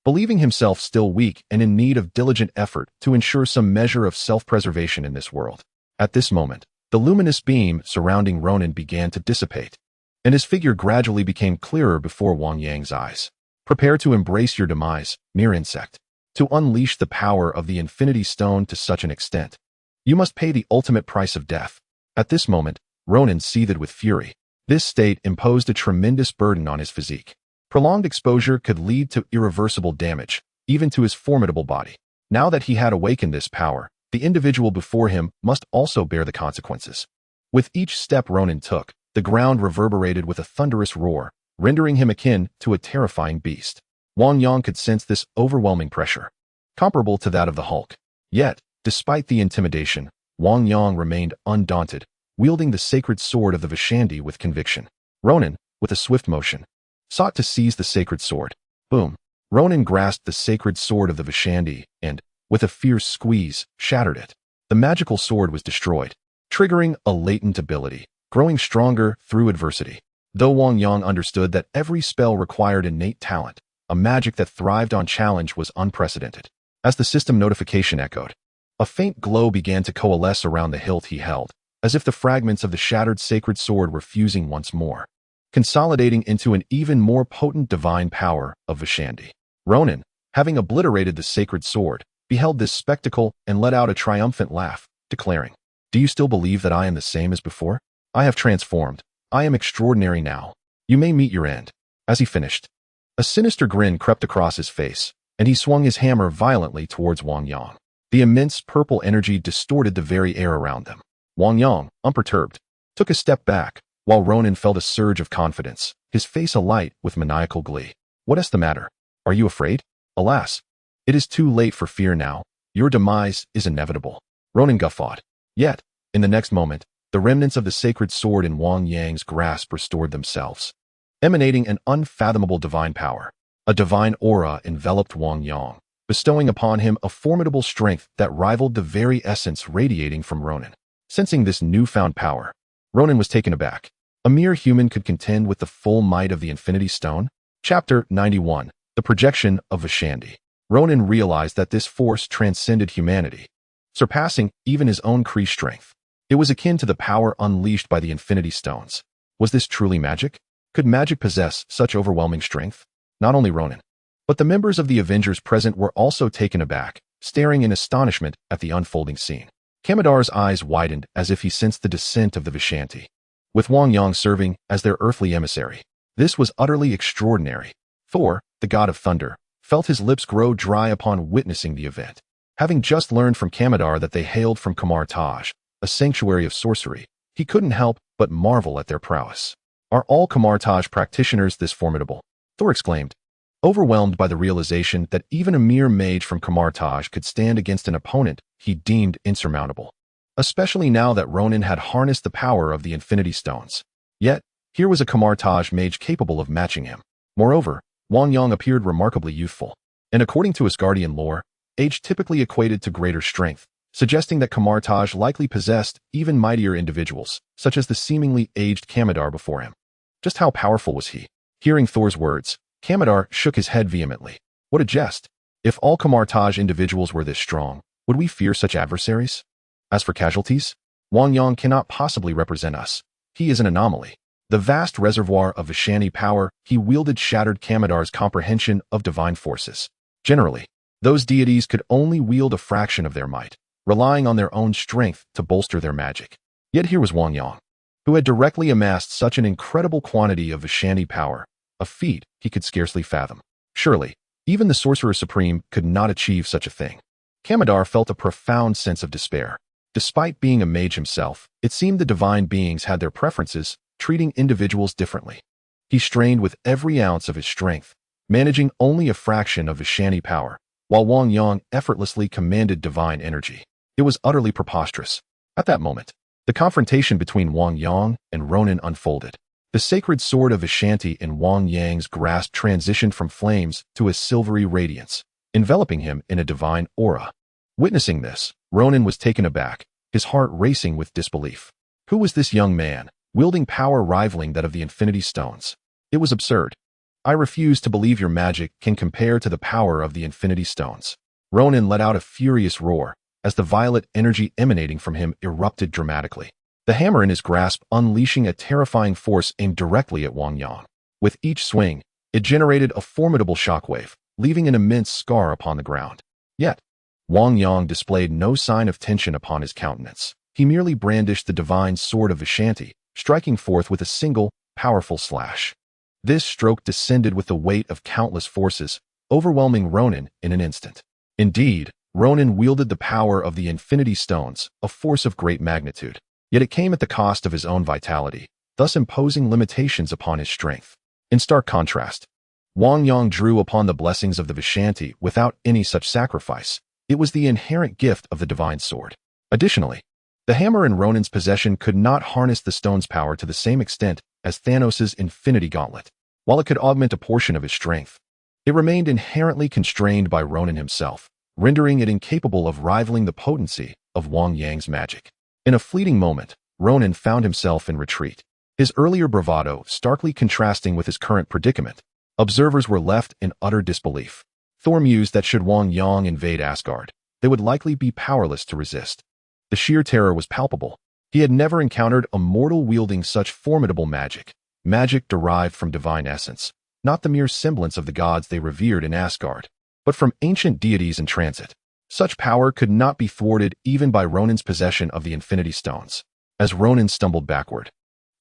believing himself still weak and in need of diligent effort to ensure some measure of self-preservation in this world. At this moment, the luminous beam surrounding Ronan began to dissipate, and his figure gradually became clearer before Wang Yang's eyes. "Prepare to embrace your demise, mere insect. To unleash the power of the Infinity Stone to such an extent, you must pay the ultimate price of death." At this moment, Ronan seethed with fury. This state imposed a tremendous burden on his physique. Prolonged exposure could lead to irreversible damage, even to his formidable body. Now that he had awakened this power, the individual before him must also bear the consequences. With each step Ronan took, the ground reverberated with a thunderous roar, rendering him akin to a terrifying beast. Wang Yang could sense this overwhelming pressure, comparable to that of the Hulk. Yet, despite the intimidation, Wang Yang remained undaunted, wielding the sacred sword of the Vashandi with conviction. Ronan, with a swift motion, sought to seize the sacred sword. Boom! Ronan grasped the sacred sword of the Vashandi and, with a fierce squeeze, shattered it. The magical sword was destroyed, triggering a latent ability, growing stronger through adversity. Though Wang Yang understood that every spell required innate talent, a magic that thrived on challenge was unprecedented. As the system notification echoed, a faint glow began to coalesce around the hilt he held, as if the fragments of the shattered sacred sword were fusing once more, consolidating into an even more potent divine power of Vashandi. Ronan, having obliterated the sacred sword, beheld this spectacle and let out a triumphant laugh, declaring, "Do you still believe that I am the same as before? I have transformed. I am extraordinary now. You may meet your end." As he finished, a sinister grin crept across his face, and he swung his hammer violently towards Wang Yang. The immense purple energy distorted the very air around them. Wang Yang, unperturbed, took a step back, while Ronan felt a surge of confidence, his face alight with maniacal glee. "What is the matter? Are you afraid?" "Alas, it is too late for fear now. Your demise is inevitable," Ronan guffawed. Yet, in the next moment, the remnants of the sacred sword in Wang Yang's grasp restored themselves, emanating an unfathomable divine power. A divine aura enveloped Wang Yang, bestowing upon him a formidable strength that rivaled the very essence radiating from Ronan. Sensing this newfound power, Ronan was taken aback. A mere human could contend with the full might of the Infinity Stone? Chapter 91. The Projection of Vashandi. Ronan realized that this force transcended humanity, surpassing even his own Kree strength. It was akin to the power unleashed by the Infinity Stones. Was this truly magic? Could magic possess such overwhelming strength? Not only Ronan, but the members of the Avengers present were also taken aback, staring in astonishment at the unfolding scene. Kamar-Taj's eyes widened as if he sensed the descent of the Vashandi, with Wang Yang serving as their earthly emissary. This was utterly extraordinary. Thor, the god of thunder, felt his lips grow dry upon witnessing the event. Having just learned from Kamar-Taj that they hailed from Kamar-Taj, a sanctuary of sorcery, he couldn't help but marvel at their prowess. Are all Kamar-Taj practitioners this formidable? Thor exclaimed, overwhelmed by the realization that even a mere mage from Kamar-Taj could stand against an opponent he deemed insurmountable, especially now that Ronan had harnessed the power of the Infinity Stones. Yet, here was a Kamar-Taj mage capable of matching him. Moreover, Wang Yang appeared remarkably youthful, and according to Asgardian lore, age typically equated to greater strength, suggesting that Kamar-Taj likely possessed even mightier individuals, such as the seemingly aged Kamar before him. Just how powerful was he? Hearing Thor's words, Kamar shook his head vehemently. What a jest! If all Kamar-Taj individuals were this strong, would we fear such adversaries? As for casualties, Wang Yang cannot possibly represent us. He is an anomaly. The vast reservoir of Vishani power he wielded shattered Kamar's comprehension of divine forces. Generally, those deities could only wield a fraction of their might, relying on their own strength to bolster their magic. Yet here was Wang Yang, who had directly amassed such an incredible quantity of Vishani power, a feat he could scarcely fathom. Surely, even the Sorcerer Supreme could not achieve such a thing. Kamar felt a profound sense of despair. Despite being a mage himself, it seemed the divine beings had their preferences, treating individuals differently. He strained with every ounce of his strength, managing only a fraction of Vishani power, while Wang Yang effortlessly commanded divine energy. It was utterly preposterous. At that moment, the confrontation between Wang Yang and Ronan unfolded. The sacred sword of Vishanti in Wang Yang's grasp transitioned from flames to a silvery radiance, enveloping him in a divine aura. Witnessing this, Ronan was taken aback, his heart racing with disbelief. Who was this young man, wielding power rivaling that of the Infinity Stones? It was absurd. I refuse to believe your magic can compare to the power of the Infinity Stones. Ronan let out a furious roar, as the violet energy emanating from him erupted dramatically. The hammer in his grasp unleashing a terrifying force aimed directly at Wang Yang. With each swing, it generated a formidable shockwave, leaving an immense scar upon the ground. Yet, Wang Yang displayed no sign of tension upon his countenance. He merely brandished the divine sword of Vishanti, striking forth with a single, powerful slash. This stroke descended with the weight of countless forces, overwhelming Ronan in an instant. Indeed, Ronan wielded the power of the Infinity Stones, a force of great magnitude. Yet it came at the cost of his own vitality, thus imposing limitations upon his strength. In stark contrast, Wang Yang drew upon the blessings of the Vishanti without any such sacrifice. It was the inherent gift of the divine sword. Additionally, the hammer in Ronan's possession could not harness the stone's power to the same extent as Thanos' Infinity Gauntlet. While it could augment a portion of his strength, it remained inherently constrained by Ronan himself, rendering it incapable of rivaling the potency of Wang Yang's magic. In a fleeting moment, Ronan found himself in retreat, his earlier bravado starkly contrasting with his current predicament. Observers were left in utter disbelief. Thor mused that should Wang Yang invade Asgard, they would likely be powerless to resist. The sheer terror was palpable. He had never encountered a mortal wielding such formidable magic derived from divine essence, not the mere semblance of the gods they revered in Asgard, but from ancient deities in transit. Such power could not be thwarted even by Ronan's possession of the Infinity Stones. As Ronan stumbled backward,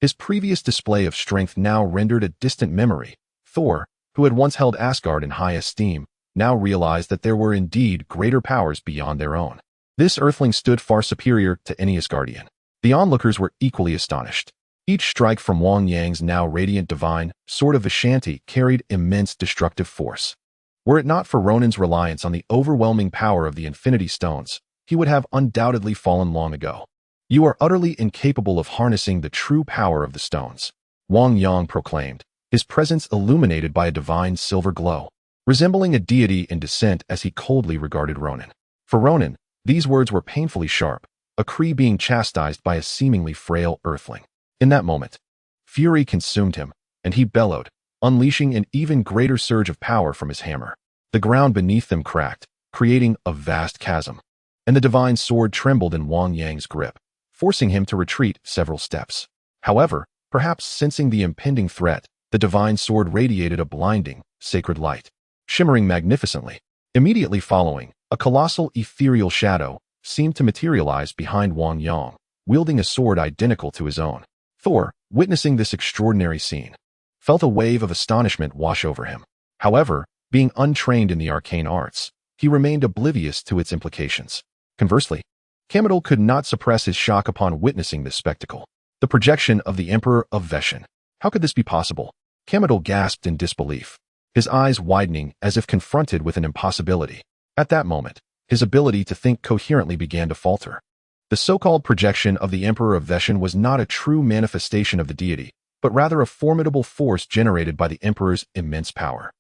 his previous display of strength now rendered a distant memory. Thor, who had once held Asgard in high esteem, now realized that there were indeed greater powers beyond their own. This earthling stood far superior to any Asgardian. The onlookers were equally astonished. Each strike from Wang Yang's now radiant divine sword of Vishanti carried immense destructive force. Were it not for Ronan's reliance on the overwhelming power of the Infinity Stones, he would have undoubtedly fallen long ago. You are utterly incapable of harnessing the true power of the stones, Wang Yang proclaimed, his presence illuminated by a divine silver glow, resembling a deity in descent as he coldly regarded Ronan. For Ronan, these words were painfully sharp, a Kree being chastised by a seemingly frail earthling. In that moment, fury consumed him, and he bellowed, unleashing an even greater surge of power from his hammer. The ground beneath them cracked, creating a vast chasm, and the divine sword trembled in Wang Yang's grip, forcing him to retreat several steps. However, perhaps sensing the impending threat, the divine sword radiated a blinding, sacred light, shimmering magnificently. Immediately following, a colossal ethereal shadow seemed to materialize behind Wang Yang, wielding a sword identical to his own. Thor, witnessing this extraordinary scene, felt a wave of astonishment wash over him. However, being untrained in the arcane arts, he remained oblivious to its implications. Conversely, Kamar could not suppress his shock upon witnessing this spectacle. The projection of the Emperor of Veshan. How could this be possible? Kamar-Taj gasped in disbelief, his eyes widening as if confronted with an impossibility. At that moment, his ability to think coherently began to falter. The so-called projection of the Emperor of Veshan was not a true manifestation of the deity, but rather a formidable force generated by the Emperor's immense power.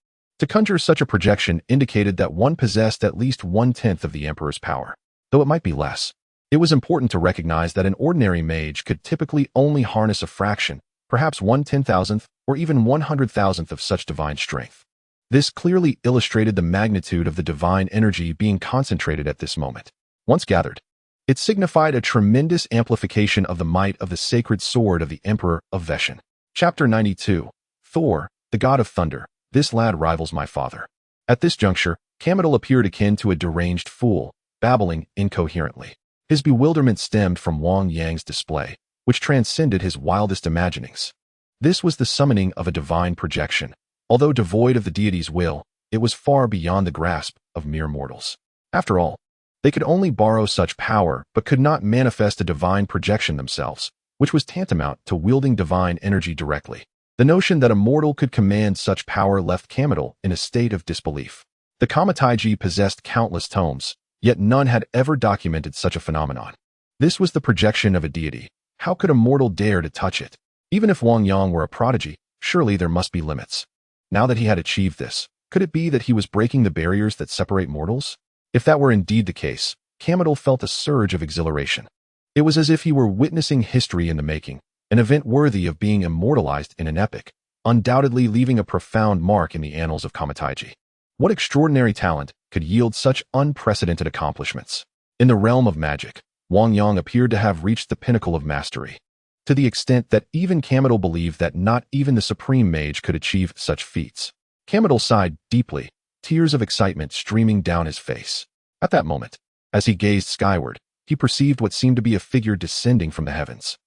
To conjure such a projection indicated that one possessed at least 1/10 of the Emperor's power, though it might be less. It was important to recognize that an ordinary mage could typically only harness a fraction, perhaps 1/10,000th or even 100,000th of such divine strength. This clearly illustrated the magnitude of the divine energy being concentrated at this moment. Once gathered, it signified a tremendous amplification of the might of the sacred sword of the Emperor of Veshan. Chapter 92. Thor, the God of Thunder. This lad rivals my father. At this juncture, Kamar-Taj appeared akin to a deranged fool, babbling incoherently. His bewilderment stemmed from Wang Yang's display, which transcended his wildest imaginings. This was the summoning of a divine projection. Although devoid of the deity's will, it was far beyond the grasp of mere mortals. After all, they could only borrow such power but could not manifest a divine projection themselves, which was tantamount to wielding divine energy directly. The notion that a mortal could command such power left Kamar-Taj in a state of disbelief. The Kamar-Taj possessed countless tomes, yet none had ever documented such a phenomenon. This was the projection of a deity. How could a mortal dare to touch it? Even if Wang Yang were a prodigy, surely there must be limits. Now that he had achieved this, could it be that he was breaking the barriers that separate mortals? If that were indeed the case, Kamar-Taj felt a surge of exhilaration. It was as if he were witnessing history in the making, an event worthy of being immortalized in an epic, undoubtedly leaving a profound mark in the annals of Kamar-Taj. What extraordinary talent could yield such unprecedented accomplishments? In the realm of magic, Wang Yang appeared to have reached the pinnacle of mastery, to the extent that even Kamar-Taj believed that not even the Supreme Mage could achieve such feats. Kamar-Taj sighed deeply, tears of excitement streaming down his face. At that moment, as he gazed skyward, he perceived what seemed to be a figure descending from the heavens.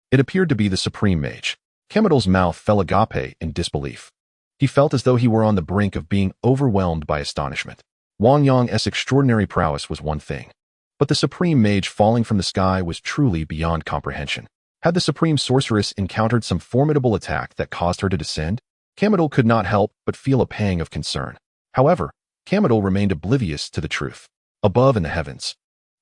It appeared to be the Supreme Mage. Kamar-Taj's mouth fell agape in disbelief. He felt as though he were on the brink of being overwhelmed by astonishment. Wang Yang's extraordinary prowess was one thing, but the Supreme Mage falling from the sky was truly beyond comprehension. Had the Supreme Sorceress encountered some formidable attack that caused her to descend? Kamar-Taj could not help but feel a pang of concern. However, Kamar-Taj remained oblivious to the truth. Above in the heavens,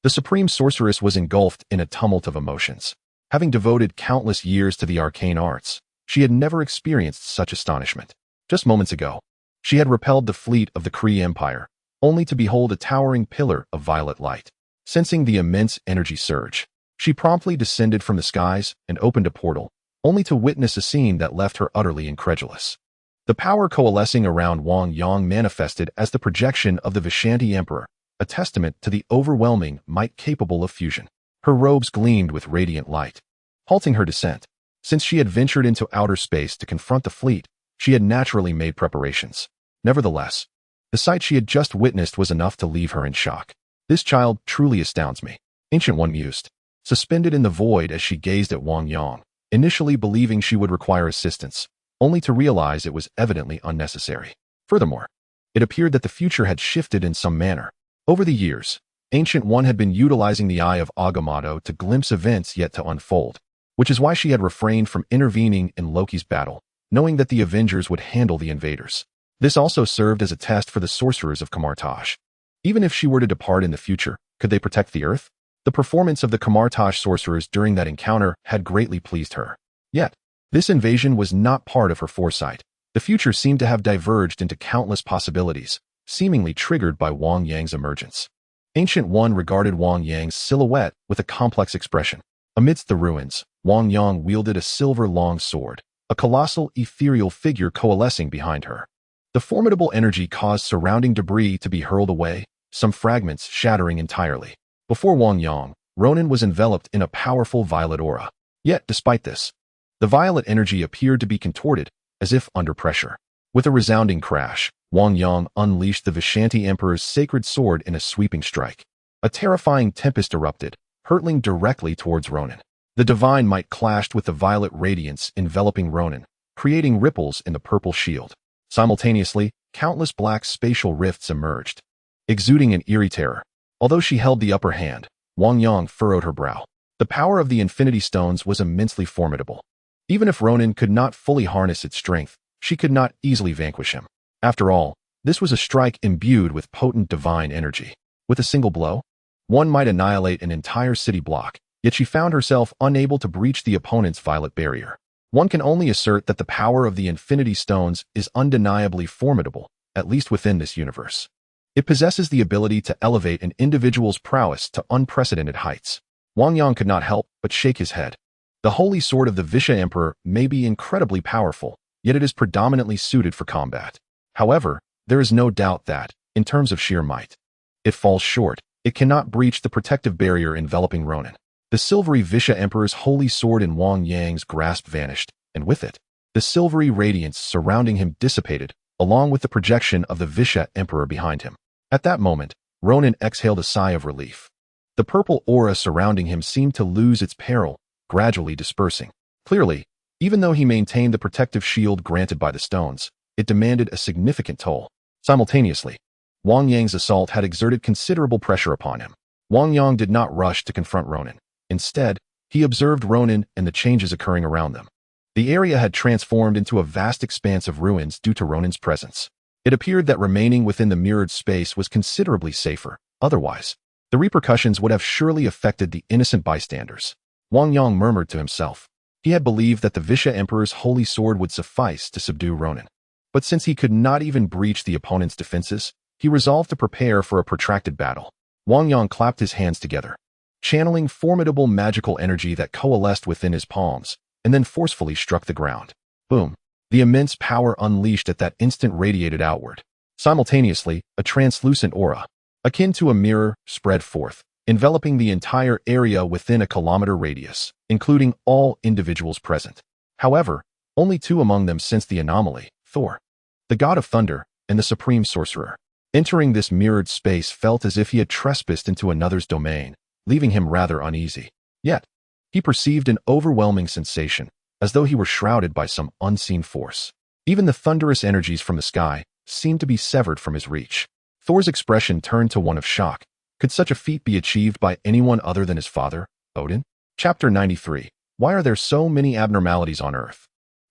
the Supreme Sorceress was engulfed in a tumult of emotions. Having devoted countless years to the arcane arts, she had never experienced such astonishment. Just moments ago, she had repelled the fleet of the Kree Empire, only to behold a towering pillar of violet light. Sensing the immense energy surge, she promptly descended from the skies and opened a portal, only to witness a scene that left her utterly incredulous. The power coalescing around Wang Yang manifested as the projection of the Vishanti Emperor, a testament to the overwhelming might capable of fusion. Her robes gleamed with radiant light, halting her descent. Since she had ventured into outer space to confront the fleet, she had naturally made preparations. Nevertheless, the sight she had just witnessed was enough to leave her in shock. This child truly astounds me, Ancient One mused, suspended in the void as she gazed at Wang Yang, initially believing she would require assistance, only to realize it was evidently unnecessary. Furthermore, it appeared that the future had shifted in some manner. Over the years, Ancient One had been utilizing the Eye of Agamotto to glimpse events yet to unfold, which is why she had refrained from intervening in Loki's battle, knowing that the Avengers would handle the invaders. This also served as a test for the sorcerers of Kamar-Taj. Even if she were to depart in the future, could they protect the Earth? The performance of the Kamar-Taj sorcerers during that encounter had greatly pleased her. Yet, this invasion was not part of her foresight. The future seemed to have diverged into countless possibilities, seemingly triggered by Wang Yang's emergence. Ancient One regarded Wang Yang's silhouette with a complex expression. Amidst the ruins, Wang Yang wielded a silver long sword, a colossal ethereal figure coalescing behind her. The formidable energy caused surrounding debris to be hurled away, some fragments shattering entirely. Before Wang Yang, Ronan was enveloped in a powerful violet aura. Yet, despite this, the violet energy appeared to be contorted, as if under pressure. With a resounding crash, Wang Yang unleashed the Vishanti Emperor's sacred sword in a sweeping strike. A terrifying tempest erupted, hurtling directly towards Ronan. The divine might clashed with the violet radiance enveloping Ronan, creating ripples in the purple shield. Simultaneously, countless black spatial rifts emerged, exuding an eerie terror. Although she held the upper hand, Wang Yang furrowed her brow. The power of the Infinity Stones was immensely formidable. Even if Ronan could not fully harness its strength, she could not easily vanquish him. After all, this was a strike imbued with potent divine energy. With a single blow, one might annihilate an entire city block, yet she found herself unable to breach the opponent's violet barrier. One can only assert that the power of the Infinity Stones is undeniably formidable, at least within this universe. It possesses the ability to elevate an individual's prowess to unprecedented heights. Wang Yang could not help but shake his head. The holy sword of the Visha Emperor may be incredibly powerful, yet it is predominantly suited for combat. However, there is no doubt that, in terms of sheer might, it falls short. It cannot breach the protective barrier enveloping Ronan. The silvery Visha Emperor's holy sword in Wang Yang's grasp vanished, and with it, the silvery radiance surrounding him dissipated, along with the projection of the Visha Emperor behind him. At that moment, Ronan exhaled a sigh of relief. The purple aura surrounding him seemed to lose its peril, gradually dispersing. Clearly, even though he maintained the protective shield granted by the stones, it demanded a significant toll. Simultaneously, Wang Yang's assault had exerted considerable pressure upon him. Wang Yang did not rush to confront Ronan. Instead, he observed Ronan and the changes occurring around them. The area had transformed into a vast expanse of ruins due to Ronan's presence. It appeared that remaining within the mirrored space was considerably safer. Otherwise, the repercussions would have surely affected the innocent bystanders. Wang Yang murmured to himself. He had believed that the Visha Emperor's holy sword would suffice to subdue Ronan. But since he could not even breach the opponent's defenses, he resolved to prepare for a protracted battle. Wang Yang clapped his hands together, channeling formidable magical energy that coalesced within his palms, and then forcefully struck the ground. Boom! The immense power unleashed at that instant radiated outward. Simultaneously, a translucent aura, akin to a mirror, spread forth, enveloping the entire area within a kilometer radius, including all individuals present. However, only two among them sensed the anomaly: Thor, the god of thunder, and the supreme sorcerer. Entering this mirrored space felt as if he had trespassed into another's domain, leaving him rather uneasy. Yet, he perceived an overwhelming sensation, as though he were shrouded by some unseen force. Even the thunderous energies from the sky seemed to be severed from his reach. Thor's expression turned to one of shock. Could such a feat be achieved by anyone other than his father, Odin? Chapter 93. Why are there so many abnormalities on Earth?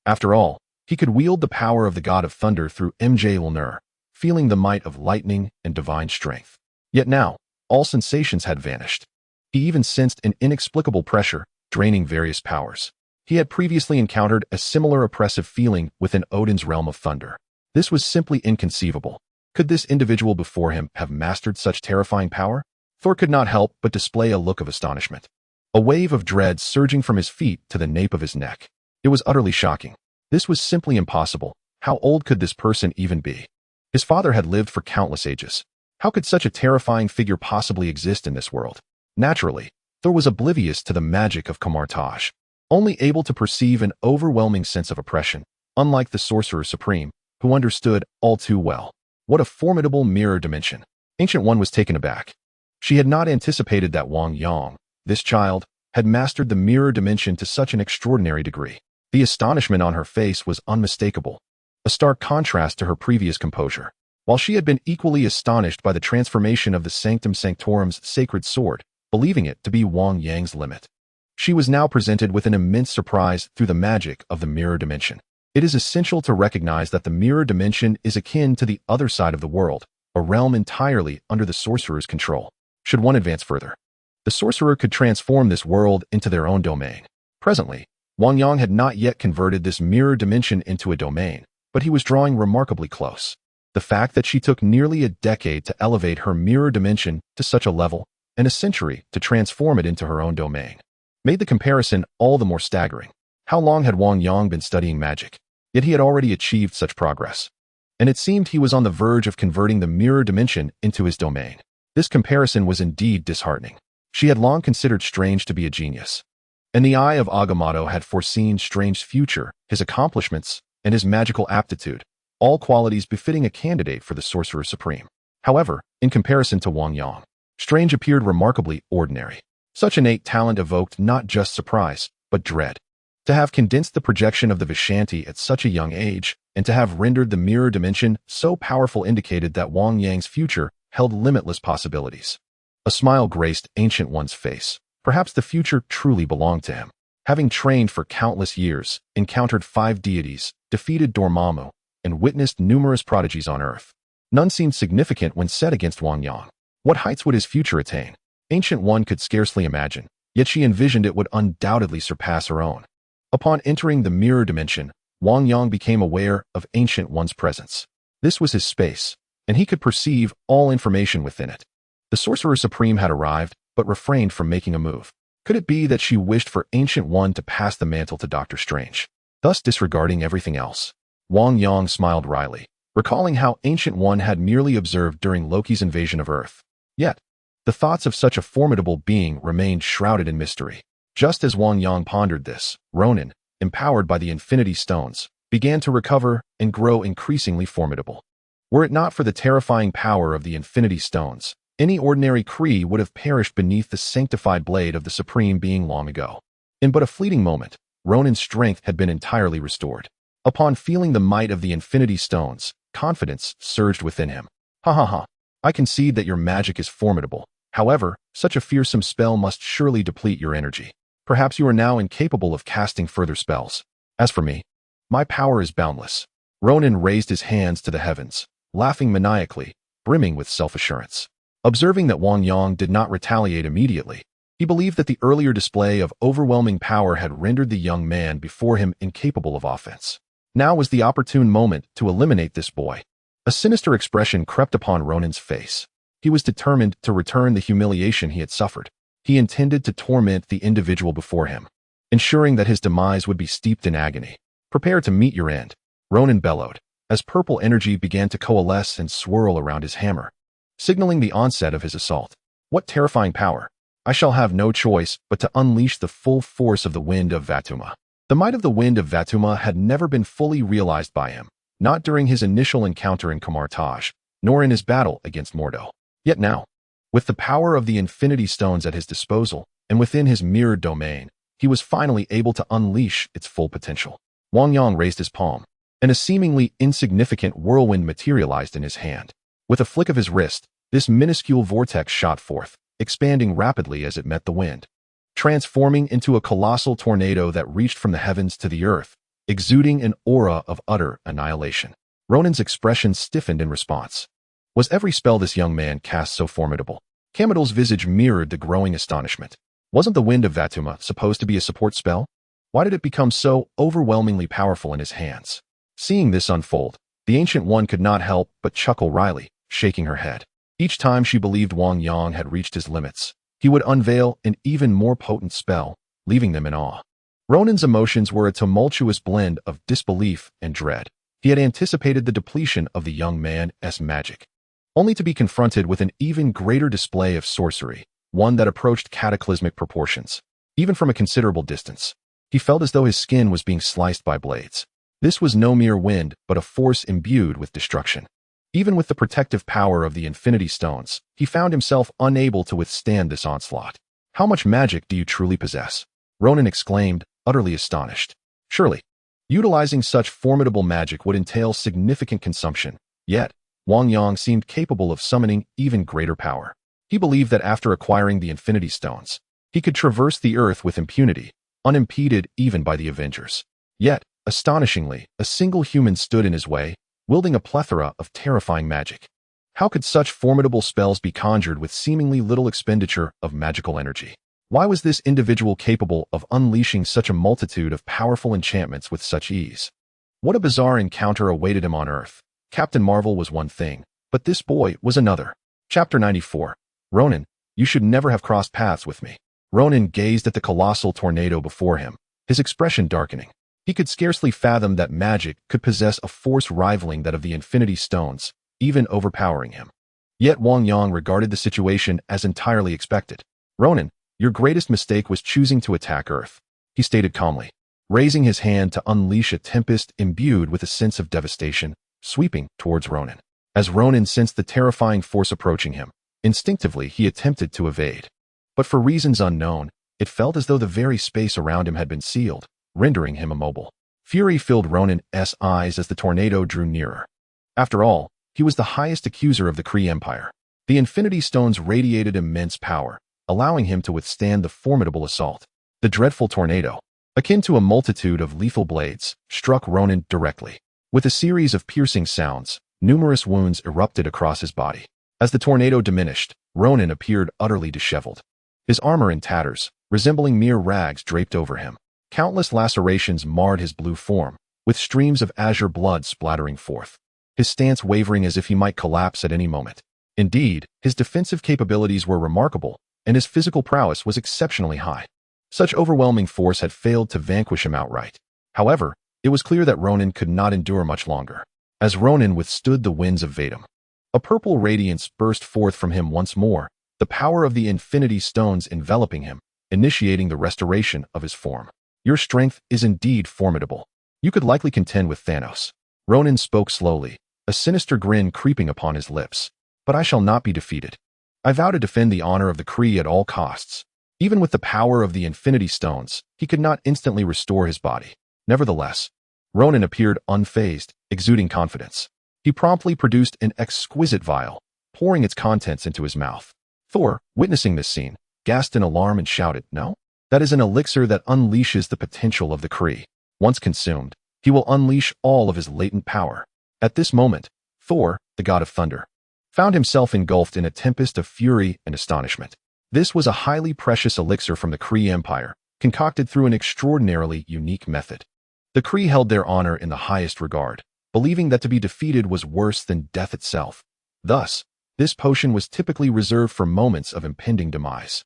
After all, he could wield the power of the god of thunder through Mjolnir, feeling the might of lightning and divine strength. Yet now, all sensations had vanished. He even sensed an inexplicable pressure, draining various powers. He had previously encountered a similar oppressive feeling within Odin's realm of thunder. This was simply inconceivable. Could this individual before him have mastered such terrifying power? Thor could not help but display a look of astonishment. A wave of dread surging from his feet to the nape of his neck. It was utterly shocking. This was simply impossible. How old could this person even be? His father had lived for countless ages. How could such a terrifying figure possibly exist in this world? Naturally, Thor was oblivious to the magic of Kamar-Taj, only able to perceive an overwhelming sense of oppression, unlike the Sorcerer Supreme, who understood all too well. What a formidable mirror dimension. Ancient One was taken aback. She had not anticipated that Wang Yang, this child, had mastered the mirror dimension to such an extraordinary degree. The astonishment on her face was unmistakable, a stark contrast to her previous composure. While she had been equally astonished by the transformation of the Sanctum Sanctorum's sacred sword, believing it to be Wang Yang's limit, she was now presented with an immense surprise through the magic of the mirror dimension. It is essential to recognize that the mirror dimension is akin to the other side of the world, a realm entirely under the sorcerer's control. Should one advance further, the sorcerer could transform this world into their own domain. Presently, Wang Yang had not yet converted this mirror dimension into a domain, but he was drawing remarkably close. The fact that she took nearly a decade to elevate her mirror dimension to such a level, and a century to transform it into her own domain, made the comparison all the more staggering. How long had Wang Yang been studying magic? Yet he had already achieved such progress. And it seemed he was on the verge of converting the mirror dimension into his domain. This comparison was indeed disheartening. She had long considered Strange to be a genius. And the Eye of Agamotto had foreseen Strange's future, his accomplishments, and his magical aptitude, all qualities befitting a candidate for the Sorcerer Supreme. However, in comparison to Wang Yang, Strange appeared remarkably ordinary. Such innate talent evoked not just surprise, but dread. To have condensed the projection of the Vishanti at such a young age, and to have rendered the mirror dimension so powerful indicated that Wang Yang's future held limitless possibilities. A smile graced Ancient One's face. Perhaps the future truly belonged to him. Having trained for countless years, encountered 5 deities, defeated Dormammu, and witnessed numerous prodigies on Earth, none seemed significant when set against Wang Yang. What heights would his future attain? Ancient One could scarcely imagine, yet she envisioned it would undoubtedly surpass her own. Upon entering the mirror dimension, Wang Yang became aware of Ancient One's presence. This was his space, and he could perceive all information within it. The Sorcerer Supreme had arrived, but refrained from making a move. Could it be that she wished for Ancient One to pass the mantle to Doctor Strange, thus disregarding everything else? Wang Yang smiled wryly, recalling how Ancient One had merely observed during Loki's invasion of Earth. Yet, the thoughts of such a formidable being remained shrouded in mystery. Just as Wang Yang pondered this, Ronan, empowered by the Infinity Stones, began to recover and grow increasingly formidable. Were it not for the terrifying power of the Infinity Stones, any ordinary Kree would have perished beneath the sanctified blade of the Supreme Being long ago. In but a fleeting moment, Ronan's strength had been entirely restored. Upon feeling the might of the Infinity Stones, confidence surged within him. Ha ha ha. I concede that your magic is formidable. However, such a fearsome spell must surely deplete your energy. Perhaps you are now incapable of casting further spells. As for me, my power is boundless. Ronan raised his hands to the heavens, laughing maniacally, brimming with self-assurance. Observing that Wang Yang did not retaliate immediately, he believed that the earlier display of overwhelming power had rendered the young man before him incapable of offense. Now was the opportune moment to eliminate this boy. A sinister expression crept upon Ronan's face. He was determined to return the humiliation he had suffered. He intended to torment the individual before him, ensuring that his demise would be steeped in agony. Prepare to meet your end, Ronan bellowed, as purple energy began to coalesce and swirl around his hammer, signaling the onset of his assault. What terrifying power! I shall have no choice but to unleash the full force of the wind of Vatuma. The might of the wind of Vatuma had never been fully realized by him, not during his initial encounter in Kamar-Taj, nor in his battle against Mordo. Yet now, with the power of the Infinity Stones at his disposal, and within his mirrored domain, he was finally able to unleash its full potential. Wang Yang raised his palm, and a seemingly insignificant whirlwind materialized in his hand. With a flick of his wrist, this minuscule vortex shot forth, expanding rapidly as it met the wind, transforming into a colossal tornado that reached from the heavens to the earth, exuding an aura of utter annihilation. Ronan's expression stiffened in response. Was every spell this young man cast so formidable? Kamar-Taj's visage mirrored the growing astonishment. Wasn't the wind of Vatuma supposed to be a support spell? Why did it become so overwhelmingly powerful in his hands? Seeing this unfold, the Ancient One could not help but chuckle wryly, shaking her head. Each time she believed Wang Yang had reached his limits, he would unveil an even more potent spell, leaving them in awe. Ronan's emotions were a tumultuous blend of disbelief and dread. He had anticipated the depletion of the young man's magic, only to be confronted with an even greater display of sorcery, one that approached cataclysmic proportions. Even from a considerable distance, he felt as though his skin was being sliced by blades. This was no mere wind, but a force imbued with destruction. Even with the protective power of the Infinity Stones, he found himself unable to withstand this onslaught. How much magic do you truly possess? Ronan exclaimed, utterly astonished. Surely, utilizing such formidable magic would entail significant consumption. Yet, Wang Yang seemed capable of summoning even greater power. He believed that after acquiring the Infinity Stones, he could traverse the earth with impunity, unimpeded even by the Avengers. Yet, astonishingly, a single human stood in his way, wielding a plethora of terrifying magic. How could such formidable spells be conjured with seemingly little expenditure of magical energy? Why was this individual capable of unleashing such a multitude of powerful enchantments with such ease? What a bizarre encounter awaited him on Earth. Captain Marvel was one thing, but this boy was another. Chapter 94. Ronan, you should never have crossed paths with me. Ronan gazed at the colossal tornado before him, his expression darkening. He could scarcely fathom that magic could possess a force rivaling that of the Infinity Stones, even overpowering him. Yet Wang Yang regarded the situation as entirely expected. Ronan, your greatest mistake was choosing to attack Earth, he stated calmly, raising his hand to unleash a tempest imbued with a sense of devastation, sweeping towards Ronan. As Ronan sensed the terrifying force approaching him, instinctively he attempted to evade. But for reasons unknown, it felt as though the very space around him had been sealed, rendering him immobile. Fury filled Ronan's eyes as the tornado drew nearer. After all, he was the highest accuser of the Kree Empire. The Infinity Stones radiated immense power, allowing him to withstand the formidable assault. The dreadful tornado, akin to a multitude of lethal blades, struck Ronan directly. With a series of piercing sounds, numerous wounds erupted across his body. As the tornado diminished, Ronan appeared utterly disheveled. His armor in tatters, resembling mere rags draped over him. Countless lacerations marred his blue form, with streams of azure blood splattering forth. His stance wavering as if he might collapse at any moment. Indeed, his defensive capabilities were remarkable, and his physical prowess was exceptionally high. Such overwhelming force had failed to vanquish him outright. However, it was clear that Ronan could not endure much longer. As Ronan withstood the winds of Vadum, a purple radiance burst forth from him once more, the power of the infinity stones enveloping him, initiating the restoration of his form. Your strength is indeed formidable. You could likely contend with Thanos. Ronan spoke slowly, a sinister grin creeping upon his lips. But I shall not be defeated. I vow to defend the honor of the Kree at all costs. Even with the power of the Infinity Stones, he could not instantly restore his body. Nevertheless, Ronan appeared unfazed, exuding confidence. He promptly produced an exquisite vial, pouring its contents into his mouth. Thor, witnessing this scene, gasped in alarm and shouted, "No? That is an elixir that unleashes the potential of the Kree. Once consumed, he will unleash all of his latent power." At this moment, Thor, the god of thunder, found himself engulfed in a tempest of fury and astonishment. This was a highly precious elixir from the Kree Empire, concocted through an extraordinarily unique method. The Kree held their honor in the highest regard, believing that to be defeated was worse than death itself. Thus, this potion was typically reserved for moments of impending demise.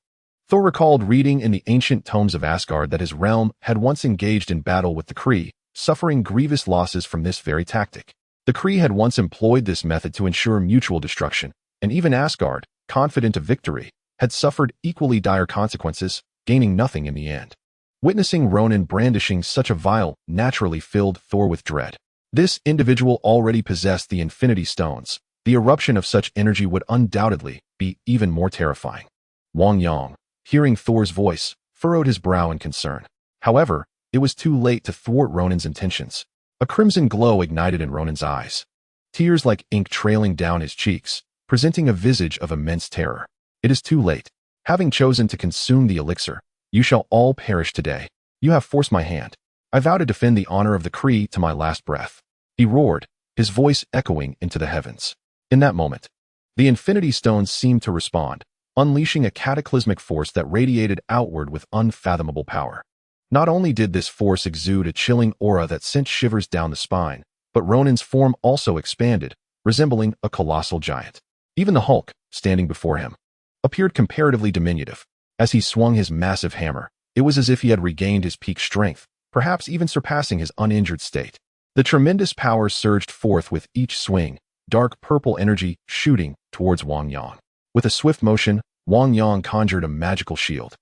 Thor recalled reading in the ancient tomes of Asgard that his realm had once engaged in battle with the Kree, suffering grievous losses from this very tactic. The Kree had once employed this method to ensure mutual destruction, and even Asgard, confident of victory, had suffered equally dire consequences, gaining nothing in the end. Witnessing Ronan brandishing such a vial naturally filled Thor with dread. This individual already possessed the Infinity Stones. The eruption of such energy would undoubtedly be even more terrifying. Wang Yang, hearing Thor's voice, furrowed his brow in concern. However, it was too late to thwart Ronan's intentions. A crimson glow ignited in Ronan's eyes, tears like ink trailing down his cheeks, presenting a visage of immense terror. It is too late. Having chosen to consume the elixir, you shall all perish today. You have forced my hand. I vow to defend the honor of the Kree to my last breath. He roared, his voice echoing into the heavens. In that moment, the Infinity Stones seemed to respond, unleashing a cataclysmic force that radiated outward with unfathomable power. Not only did this force exude a chilling aura that sent shivers down the spine, but Ronan's form also expanded, resembling a colossal giant. Even the Hulk, standing before him, appeared comparatively diminutive. As he swung his massive hammer, it was as if he had regained his peak strength, perhaps even surpassing his uninjured state. The tremendous power surged forth with each swing, dark purple energy shooting towards Wang Yang. With a swift motion, Wang Yang conjured a magical shield.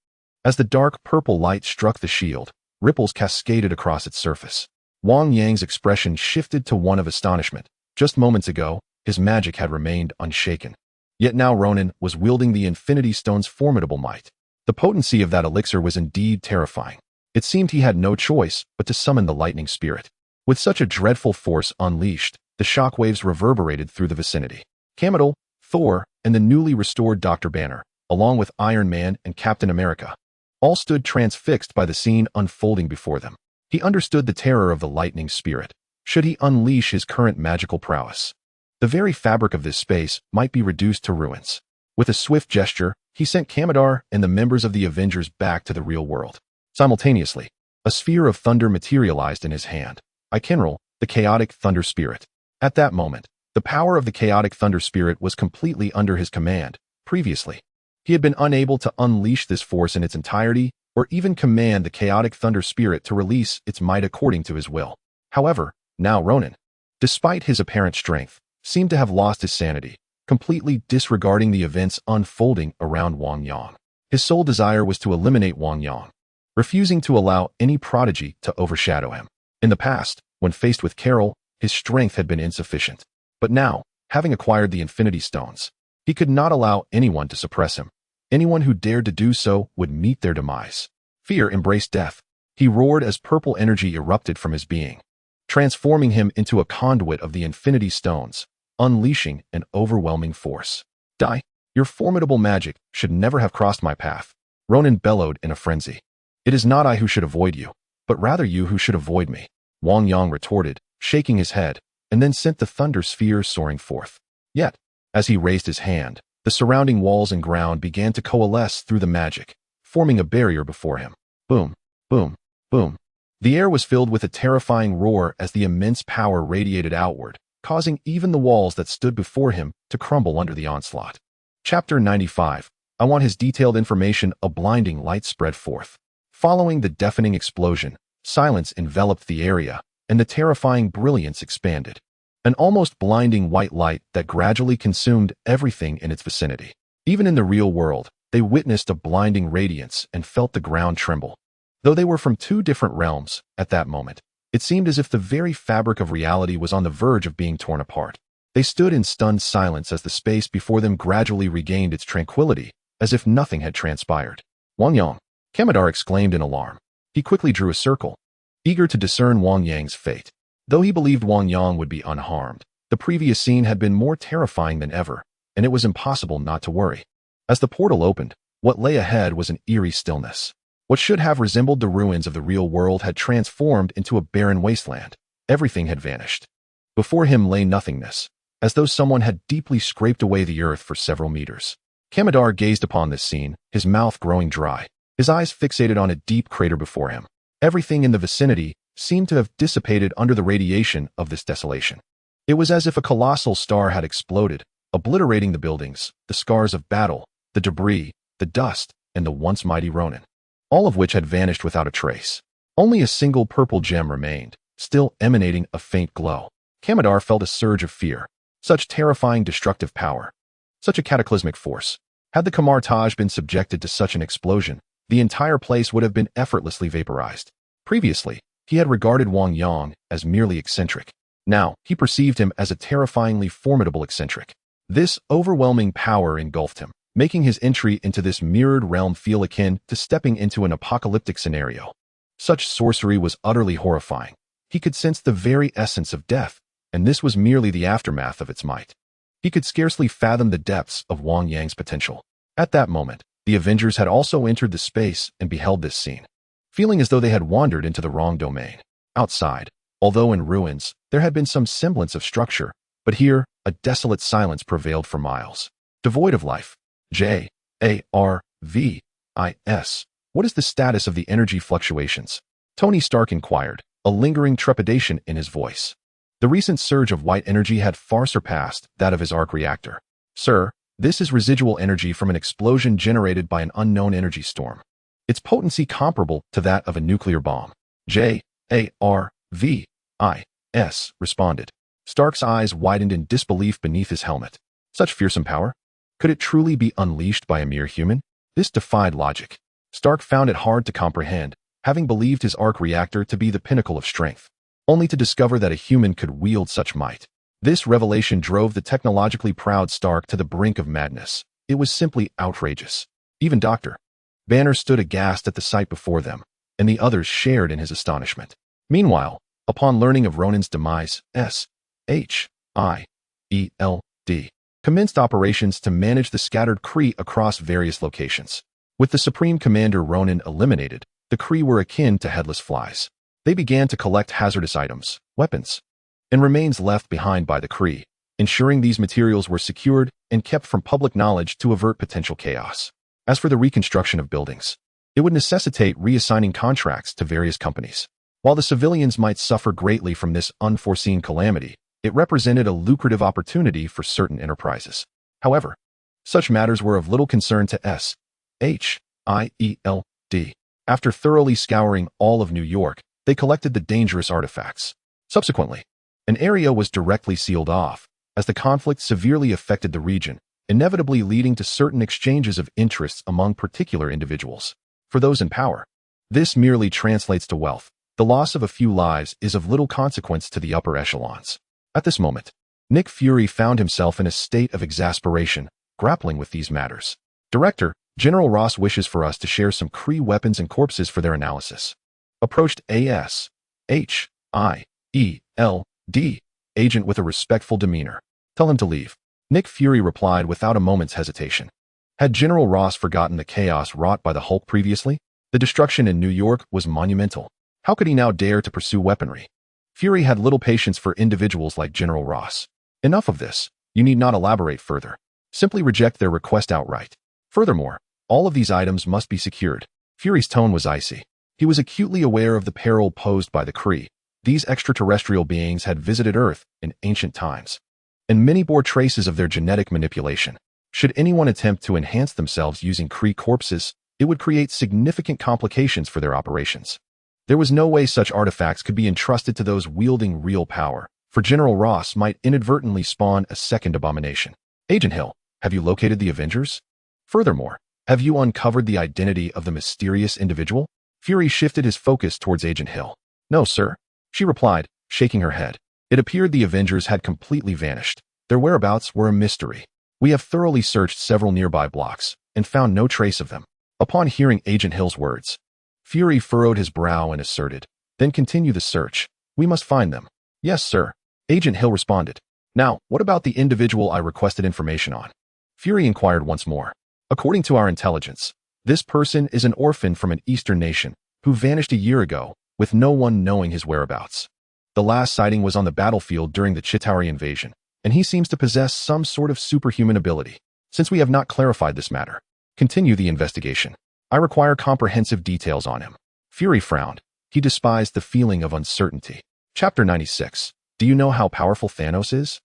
As the dark purple light struck the shield, ripples cascaded across its surface. Wang Yang's expression shifted to one of astonishment. Just moments ago, his magic had remained unshaken. Yet now Ronan was wielding the Infinity Stone's formidable might. The potency of that elixir was indeed terrifying. It seemed he had no choice but to summon the lightning spirit. With such a dreadful force unleashed, the shockwaves reverberated through the vicinity. Kamar-Taj, Thor, and the newly restored Dr. Banner, along with Iron Man and Captain America, all stood transfixed by the scene unfolding before them. He understood the terror of the lightning spirit, should he unleash his current magical prowess. The very fabric of this space might be reduced to ruins. With a swift gesture, he sent Kamar-Taj and the members of the Avengers back to the real world. Simultaneously, a sphere of thunder materialized in his hand. Ikenril, the chaotic thunder spirit. At that moment, the power of the chaotic thunder spirit was completely under his command. Previously, he had been unable to unleash this force in its entirety or even command the chaotic thunder spirit to release its might according to his will. However, now Ronan, despite his apparent strength, seemed to have lost his sanity, completely disregarding the events unfolding around Wang Yang. His sole desire was to eliminate Wang Yang, refusing to allow any prodigy to overshadow him. In the past, when faced with Carol, his strength had been insufficient. But now, having acquired the Infinity Stones, he could not allow anyone to suppress him. Anyone who dared to do so would meet their demise. Fear embraced death. He roared as purple energy erupted from his being, transforming him into a conduit of the Infinity Stones, unleashing an overwhelming force. Die! Your formidable magic should never have crossed my path. Ronan bellowed in a frenzy. It is not I who should avoid you, but rather you who should avoid me, Wang Yang retorted, shaking his head, and then sent the thunder sphere soaring forth. Yet, as he raised his hand, the surrounding walls and ground began to coalesce through the magic, forming a barrier before him. Boom, boom, boom. The air was filled with a terrifying roar as the immense power radiated outward, causing even the walls that stood before him to crumble under the onslaught. Chapter 95. I want his detailed information. A blinding light spread forth. Following the deafening explosion, silence enveloped the area, and the terrifying brilliance expanded. An almost blinding white light that gradually consumed everything in its vicinity. Even in the real world, they witnessed a blinding radiance and felt the ground tremble. Though they were from two different realms, at that moment, it seemed as if the very fabric of reality was on the verge of being torn apart. They stood in stunned silence as the space before them gradually regained its tranquility, as if nothing had transpired. Wang Yang, Kamar-Taj exclaimed in alarm. He quickly drew a circle, eager to discern Wang Yang's fate. Though he believed Wang Yang would be unharmed, the previous scene had been more terrifying than ever, and it was impossible not to worry. As the portal opened, what lay ahead was an eerie stillness. What should have resembled the ruins of the real world had transformed into a barren wasteland. Everything had vanished. Before him lay nothingness, as though someone had deeply scraped away the earth for several meters. Kamar-Taj gazed upon this scene, his mouth growing dry, his eyes fixated on a deep crater before him. Everything in the vicinity seemed to have dissipated under the radiation of this desolation. It was as if a colossal star had exploded, obliterating the buildings, the scars of battle, the debris, the dust, and the once mighty Ronin, all of which had vanished without a trace. Only a single purple gem remained, still emanating a faint glow. Kamar-Taj felt a surge of fear. Such terrifying destructive power. Such a cataclysmic force. Had the Kamar-Taj been subjected to such an explosion, the entire place would have been effortlessly vaporized. Previously, he had regarded Wang Yang as merely eccentric. Now, he perceived him as a terrifyingly formidable eccentric. This overwhelming power engulfed him, making his entry into this mirrored realm feel akin to stepping into an apocalyptic scenario. Such sorcery was utterly horrifying. He could sense the very essence of death, and this was merely the aftermath of its might. He could scarcely fathom the depths of Wang Yang's potential. At that moment, the Avengers had also entered the space and beheld this scene, feeling as though they had wandered into the wrong domain. Outside, although in ruins, there had been some semblance of structure, but here, a desolate silence prevailed for miles. Devoid of life. J-A-R-V-I-S. What is the status of the energy fluctuations? Tony Stark inquired, a lingering trepidation in his voice. The recent surge of white energy had far surpassed that of his arc reactor. Sir, this is residual energy from an explosion generated by an unknown energy storm. Its potency comparable to that of a nuclear bomb. J-A-R-V-I-S responded. Stark's eyes widened in disbelief beneath his helmet. Such fearsome power? Could it truly be unleashed by a mere human? This defied logic. Stark found it hard to comprehend, having believed his arc reactor to be the pinnacle of strength, only to discover that a human could wield such might. This revelation drove the technologically proud Stark to the brink of madness. It was simply outrageous. Even Dr. Banner stood aghast at the sight before them, and the others shared in his astonishment. Meanwhile, upon learning of Ronin's demise, S-H-I-E-L-D commenced operations to manage the scattered Kree across various locations. With the Supreme Commander Ronin eliminated, the Kree were akin to headless flies. They began to collect hazardous items, weapons, and remains left behind by the Kree, ensuring these materials were secured and kept from public knowledge to avert potential chaos. As for the reconstruction of buildings, it would necessitate reassigning contracts to various companies. While the civilians might suffer greatly from this unforeseen calamity, it represented a lucrative opportunity for certain enterprises. However, such matters were of little concern to S-H-I-E-L-D. After thoroughly scouring all of New York, they collected the dangerous artifacts. Subsequently, an area was directly sealed off, as the conflict severely affected the region, inevitably leading to certain exchanges of interests among particular individuals. For those in power, this merely translates to wealth. The loss of a few lives is of little consequence to the upper echelons. At this moment, Nick Fury found himself in a state of exasperation, grappling with these matters. Director, General Ross wishes for us to share some Kree weapons and corpses for their analysis. Approached A-S-H-I-E-L-D, agent with a respectful demeanor. Tell him to leave. Nick Fury replied without a moment's hesitation. Had General Ross forgotten the chaos wrought by the Hulk previously? The destruction in New York was monumental. How could he now dare to pursue weaponry? Fury had little patience for individuals like General Ross. Enough of this. You need not elaborate further. Simply reject their request outright. Furthermore, all of these items must be secured. Fury's tone was icy. He was acutely aware of the peril posed by the Kree. These extraterrestrial beings had visited Earth in ancient times, and many bore traces of their genetic manipulation. Should anyone attempt to enhance themselves using Kree corpses, it would create significant complications for their operations. There was no way such artifacts could be entrusted to those wielding real power, for General Ross might inadvertently spawn a second abomination. Agent Hill, have you located the Avengers? Furthermore, have you uncovered the identity of the mysterious individual? Fury shifted his focus towards Agent Hill. No, sir, she replied, shaking her head. It appeared the Avengers had completely vanished. Their whereabouts were a mystery. We have thoroughly searched several nearby blocks and found no trace of them. Upon hearing Agent Hill's words, Fury furrowed his brow and asserted, "Then continue the search. We must find them." "Yes, sir," Agent Hill responded. "Now, what about the individual I requested information on?" Fury inquired once more. "According to our intelligence, this person is an orphan from an Eastern nation who vanished a year ago, with no one knowing his whereabouts. The last sighting was on the battlefield during the Chitauri invasion, and he seems to possess some sort of superhuman ability. Since we have not clarified this matter, continue the investigation. I require comprehensive details on him." Fury frowned. He despised the feeling of uncertainty. Chapter 96. Do you know how powerful Thanos is?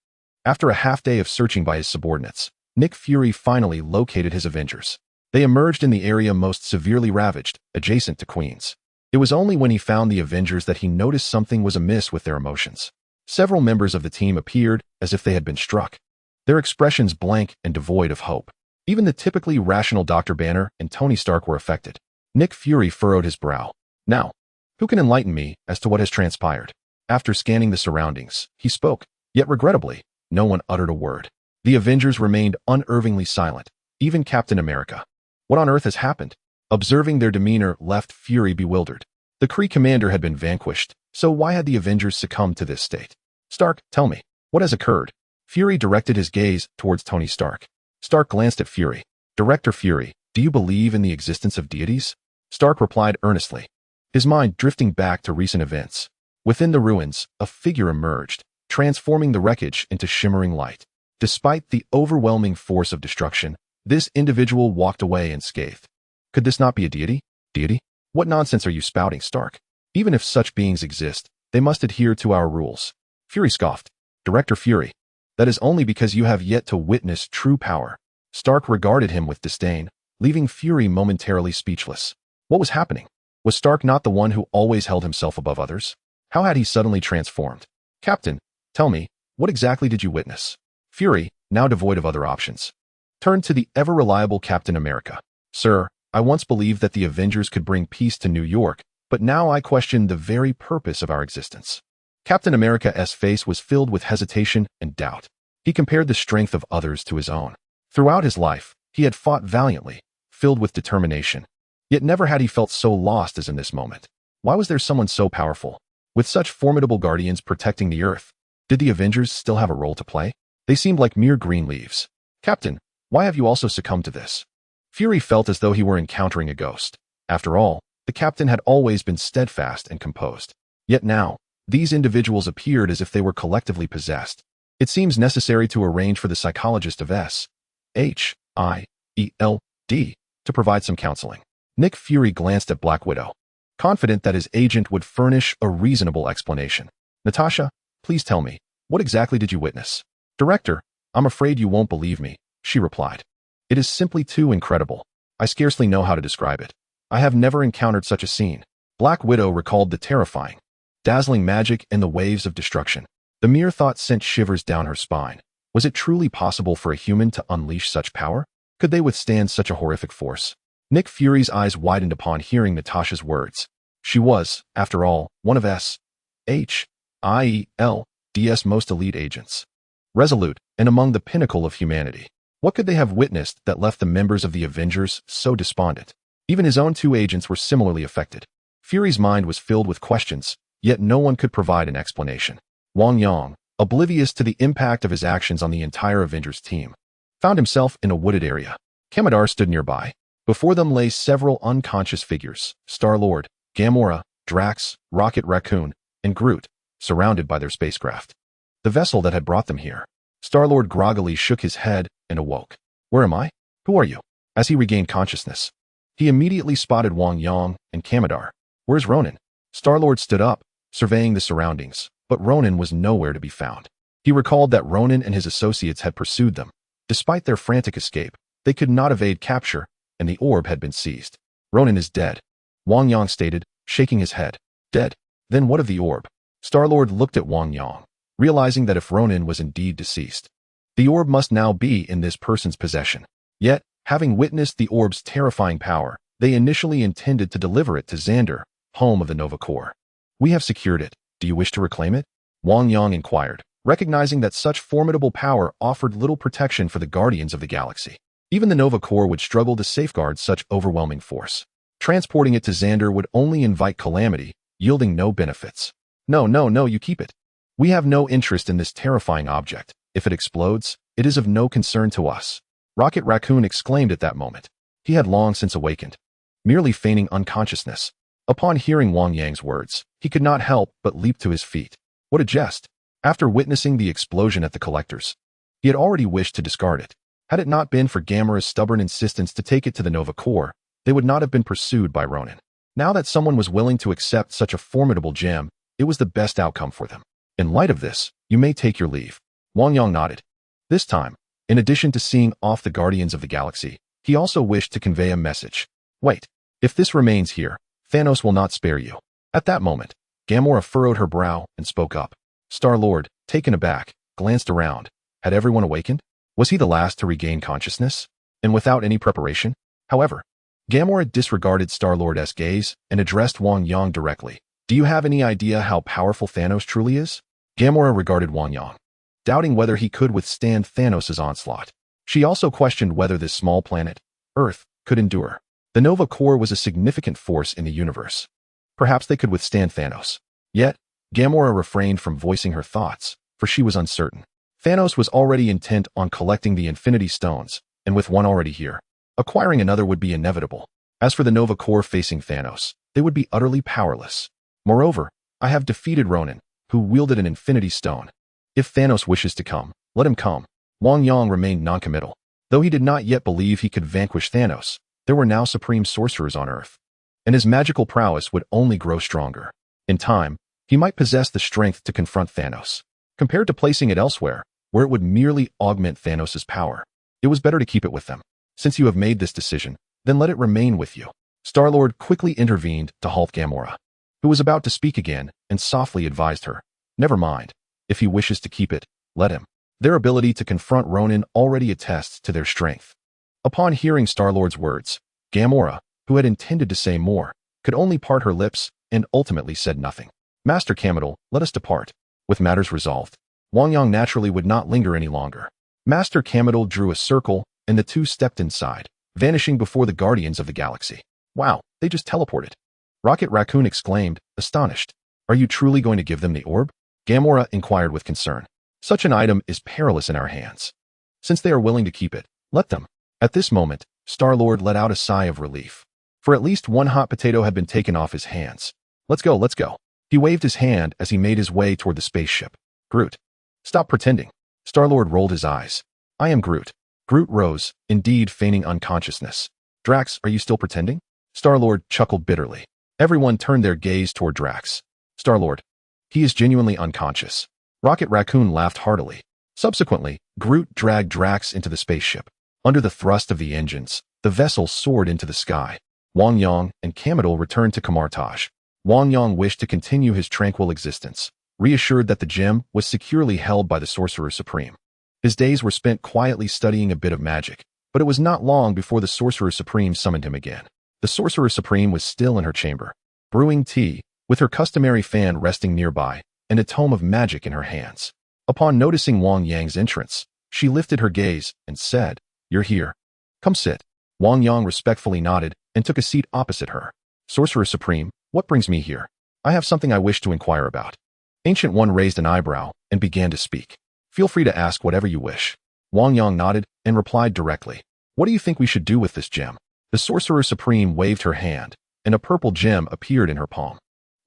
After a half-day of searching by his subordinates, Nick Fury finally located his Avengers. They emerged in the area most severely ravaged, adjacent to Queens. It was only when he found the Avengers that he noticed something was amiss with their emotions. Several members of the team appeared as if they had been struck, their expressions blank and devoid of hope. Even the typically rational Dr. Banner and Tony Stark were affected. Nick Fury furrowed his brow. Now, who can enlighten me as to what has transpired? After scanning the surroundings, he spoke, yet regrettably, no one uttered a word. The Avengers remained unervingly silent, even Captain America. What on earth has happened? Observing their demeanor left Fury bewildered. The Kree commander had been vanquished, so why had the Avengers succumbed to this state? "Stark, tell me, what has occurred?" Fury directed his gaze towards Tony Stark. Stark glanced at Fury. "Director Fury, do you believe in the existence of deities?" Stark replied earnestly, his mind drifting back to recent events. Within the ruins, a figure emerged, transforming the wreckage into shimmering light. Despite the overwhelming force of destruction, this individual walked away unscathed. Could this not be a deity? Deity? What nonsense are you spouting, Stark? Even if such beings exist, they must adhere to our rules. Fury scoffed. "Director Fury, that is only because you have yet to witness true power." Stark regarded him with disdain, leaving Fury momentarily speechless. What was happening? Was Stark not the one who always held himself above others? How had he suddenly transformed? "Captain, tell me, what exactly did you witness?" Fury, now devoid of other options, turned to the ever-reliable Captain America. "Sir, I once believed that the Avengers could bring peace to New York, but now I question the very purpose of our existence." Captain America's face was filled with hesitation and doubt. He compared the strength of others to his own. Throughout his life, he had fought valiantly, filled with determination. Yet never had he felt so lost as in this moment. Why was there someone so powerful, with such formidable guardians protecting the Earth? Did the Avengers still have a role to play? They seemed like mere green leaves. "Captain, why have you also succumbed to this?" Fury felt as though he were encountering a ghost. After all, the captain had always been steadfast and composed. Yet now, these individuals appeared as if they were collectively possessed. It seems necessary to arrange for the psychologist of S.H.I.E.L.D. to provide some counseling. Nick Fury glanced at Black Widow, confident that his agent would furnish a reasonable explanation. "Natasha, please tell me, what exactly did you witness?" "Director, I'm afraid you won't believe me," she replied. "It is simply too incredible. I scarcely know how to describe it. I have never encountered such a scene." Black Widow recalled the terrifying, dazzling magic and the waves of destruction. The mere thought sent shivers down her spine. Was it truly possible for a human to unleash such power? Could they withstand such a horrific force? Nick Fury's eyes widened upon hearing Natasha's words. She was, after all, one of S.H.I.E.L.D.'s most elite agents. Resolute, and among the pinnacle of humanity. What could they have witnessed that left the members of the Avengers so despondent? Even his own two agents were similarly affected. Fury's mind was filled with questions, yet no one could provide an explanation. Wang Yang, oblivious to the impact of his actions on the entire Avengers team, found himself in a wooded area. Kamar-Taj stood nearby. Before them lay several unconscious figures: Star-Lord, Gamora, Drax, Rocket Raccoon, and Groot, surrounded by their spacecraft. The vessel that had brought them here. Star-Lord groggily shook his head and awoke. Where am I? Who are you? As he regained consciousness, he immediately spotted Wang Yang and Kamar-Taj. Where's Ronan? Star-Lord stood up, surveying the surroundings, but Ronan was nowhere to be found. He recalled that Ronan and his associates had pursued them. Despite their frantic escape, they could not evade capture, and the orb had been seized. Ronan is dead, Wang Yang stated, shaking his head. Dead? Then what of the orb? Star-Lord looked at Wang Yang, realizing that if Ronan was indeed deceased, the orb must now be in this person's possession. Yet, having witnessed the orb's terrifying power, they initially intended to deliver it to Xandar, home of the Nova Corps. We have secured it. Do you wish to reclaim it? Wang Yang inquired, recognizing that such formidable power offered little protection for the Guardians of the Galaxy. Even the Nova Corps would struggle to safeguard such overwhelming force. Transporting it to Xandar would only invite calamity, yielding no benefits. No, you keep it. We have no interest in this terrifying object. If it explodes, it is of no concern to us. Rocket Raccoon exclaimed at that moment. He had long since awakened, merely feigning unconsciousness. Upon hearing Wang Yang's words, he could not help but leap to his feet. What a jest! After witnessing the explosion at the collectors, he had already wished to discard it. Had it not been for Gamora's stubborn insistence to take it to the Nova Corps, they would not have been pursued by Ronan. Now that someone was willing to accept such a formidable gem, it was the best outcome for them. In light of this, you may take your leave. Wang Yang nodded. This time, in addition to seeing off the Guardians of the Galaxy, he also wished to convey a message. Wait, if this remains here, Thanos will not spare you. At that moment, Gamora furrowed her brow and spoke up. Star-Lord, taken aback, glanced around. Had everyone awakened? Was he the last to regain consciousness? And without any preparation? However, Gamora disregarded Star-Lord's gaze and addressed Wang Yang directly. Do you have any idea how powerful Thanos truly is? Gamora regarded Wang Yang, doubting whether he could withstand Thanos' onslaught. She also questioned whether this small planet, Earth, could endure. The Nova Corps was a significant force in the universe. Perhaps they could withstand Thanos. Yet, Gamora refrained from voicing her thoughts, for she was uncertain. Thanos was already intent on collecting the Infinity Stones, and with one already here, acquiring another would be inevitable. As for the Nova Corps facing Thanos, they would be utterly powerless. Moreover, I have defeated Ronan, who wielded an Infinity Stone. If Thanos wishes to come, let him come. Wang Yang remained noncommittal. Though he did not yet believe he could vanquish Thanos, there were now supreme sorcerers on Earth, and his magical prowess would only grow stronger. In time, he might possess the strength to confront Thanos. Compared to placing it elsewhere, where it would merely augment Thanos' power, it was better to keep it with them. Since you have made this decision, then let it remain with you. Star-Lord quickly intervened to halt Gamora, who was about to speak again, and softly advised her. Never mind. If he wishes to keep it, let him. Their ability to confront Ronan already attests to their strength. Upon hearing Star-Lord's words, Gamora, who had intended to say more, could only part her lips and ultimately said nothing. Master Kamar-Taj, let us depart. With matters resolved, Wang Yang naturally would not linger any longer. Master Kamar-Taj drew a circle, and the two stepped inside, vanishing before the Guardians of the Galaxy. Wow, they just teleported. Rocket Raccoon exclaimed, astonished. Are you truly going to give them the orb? Gamora inquired with concern. Such an item is perilous in our hands. Since they are willing to keep it, let them. At this moment, Star-Lord let out a sigh of relief. For at least one hot potato had been taken off his hands. Let's go. He waved his hand as he made his way toward the spaceship. Groot. Stop pretending. Star-Lord rolled his eyes. I am Groot. Groot rose, indeed feigning unconsciousness. Drax, are you still pretending? Star-Lord chuckled bitterly. Everyone turned their gaze toward Drax. Star-Lord. He is genuinely unconscious. Rocket Raccoon laughed heartily. Subsequently, Groot dragged Drax into the spaceship. Under the thrust of the engines, the vessel soared into the sky. Wang Yang and Kamar-Taj returned to Kamar-Taj. Wang Yang wished to continue his tranquil existence, reassured that the gem was securely held by the Sorcerer Supreme. His days were spent quietly studying a bit of magic, but it was not long before the Sorcerer Supreme summoned him again. The Sorcerer Supreme was still in her chamber, brewing tea, with her customary fan resting nearby, and a tome of magic in her hands. Upon noticing Wang Yang's entrance, she lifted her gaze and said, You're here. Come sit. Wang Yang respectfully nodded and took a seat opposite her. Sorcerer Supreme, what brings me here? I have something I wish to inquire about. Ancient One raised an eyebrow and began to speak. Feel free to ask whatever you wish. Wang Yang nodded and replied directly. What do you think we should do with this gem? The Sorcerer Supreme waved her hand, and a purple gem appeared in her palm.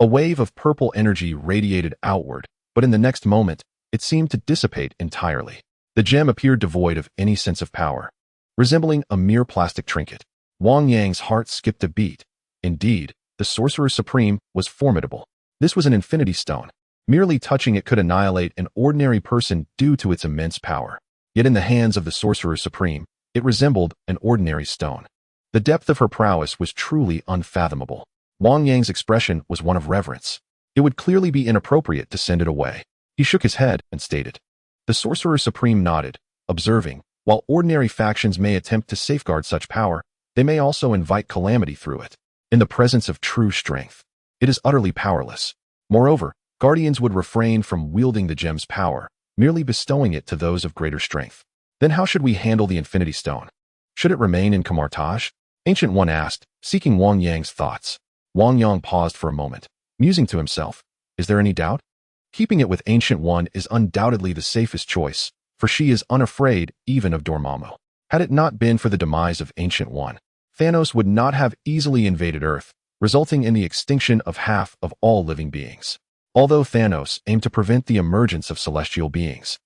A wave of purple energy radiated outward, but in the next moment, it seemed to dissipate entirely. The gem appeared devoid of any sense of power, resembling a mere plastic trinket. Wang Yang's heart skipped a beat. Indeed, the Sorcerer Supreme was formidable. This was an infinity stone. Merely touching it could annihilate an ordinary person due to its immense power. Yet in the hands of the Sorcerer Supreme, it resembled an ordinary stone. The depth of her prowess was truly unfathomable. Wang Yang's expression was one of reverence. It would clearly be inappropriate to send it away. He shook his head and stated. The Sorcerer Supreme nodded, observing, while ordinary factions may attempt to safeguard such power, they may also invite calamity through it. In the presence of true strength, it is utterly powerless. Moreover, guardians would refrain from wielding the gem's power, merely bestowing it to those of greater strength. Then how should we handle the Infinity Stone? Should it remain in Kamar-Taj? Ancient One asked, seeking Wang Yang's thoughts. Wang Yang paused for a moment, musing to himself. Is there any doubt? Keeping it with Ancient One is undoubtedly the safest choice, for she is unafraid even of Dormammu. Had it not been for the demise of Ancient One, Thanos would not have easily invaded Earth, resulting in the extinction of half of all living beings. Although Thanos aimed to prevent the emergence of celestial beings,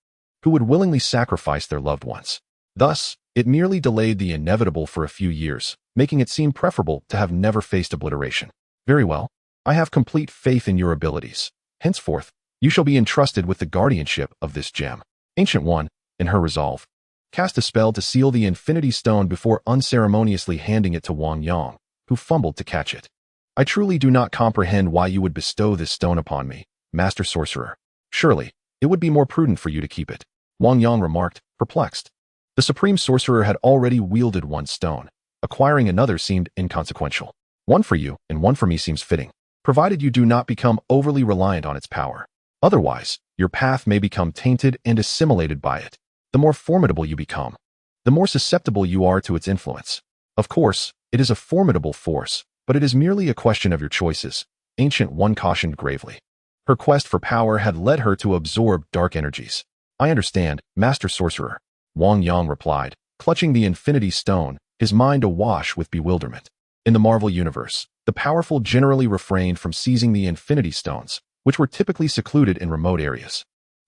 who would willingly sacrifice their loved ones. Thus, it merely delayed the inevitable for a few years, making it seem preferable to have never faced obliteration. Very well. I have complete faith in your abilities. Henceforth, you shall be entrusted with the guardianship of this gem. Ancient One, in her resolve, cast a spell to seal the Infinity Stone before unceremoniously handing it to Wang Yang, who fumbled to catch it. I truly do not comprehend why you would bestow this stone upon me, Master Sorcerer. Surely, it would be more prudent for you to keep it. Wang Yang remarked, perplexed. The Supreme Sorcerer had already wielded one stone. Acquiring another seemed inconsequential. One for you and one for me seems fitting, provided you do not become overly reliant on its power. Otherwise, your path may become tainted and assimilated by it. The more formidable you become, the more susceptible you are to its influence. Of course, it is a formidable force, but it is merely a question of your choices, Ancient One cautioned gravely. Her quest for power had led her to absorb dark energies. I understand, Master Sorcerer, Wang Yang replied, clutching the Infinity Stone, his mind awash with bewilderment. In the Marvel Universe, the powerful generally refrained from seizing the Infinity Stones, which were typically secluded in remote areas.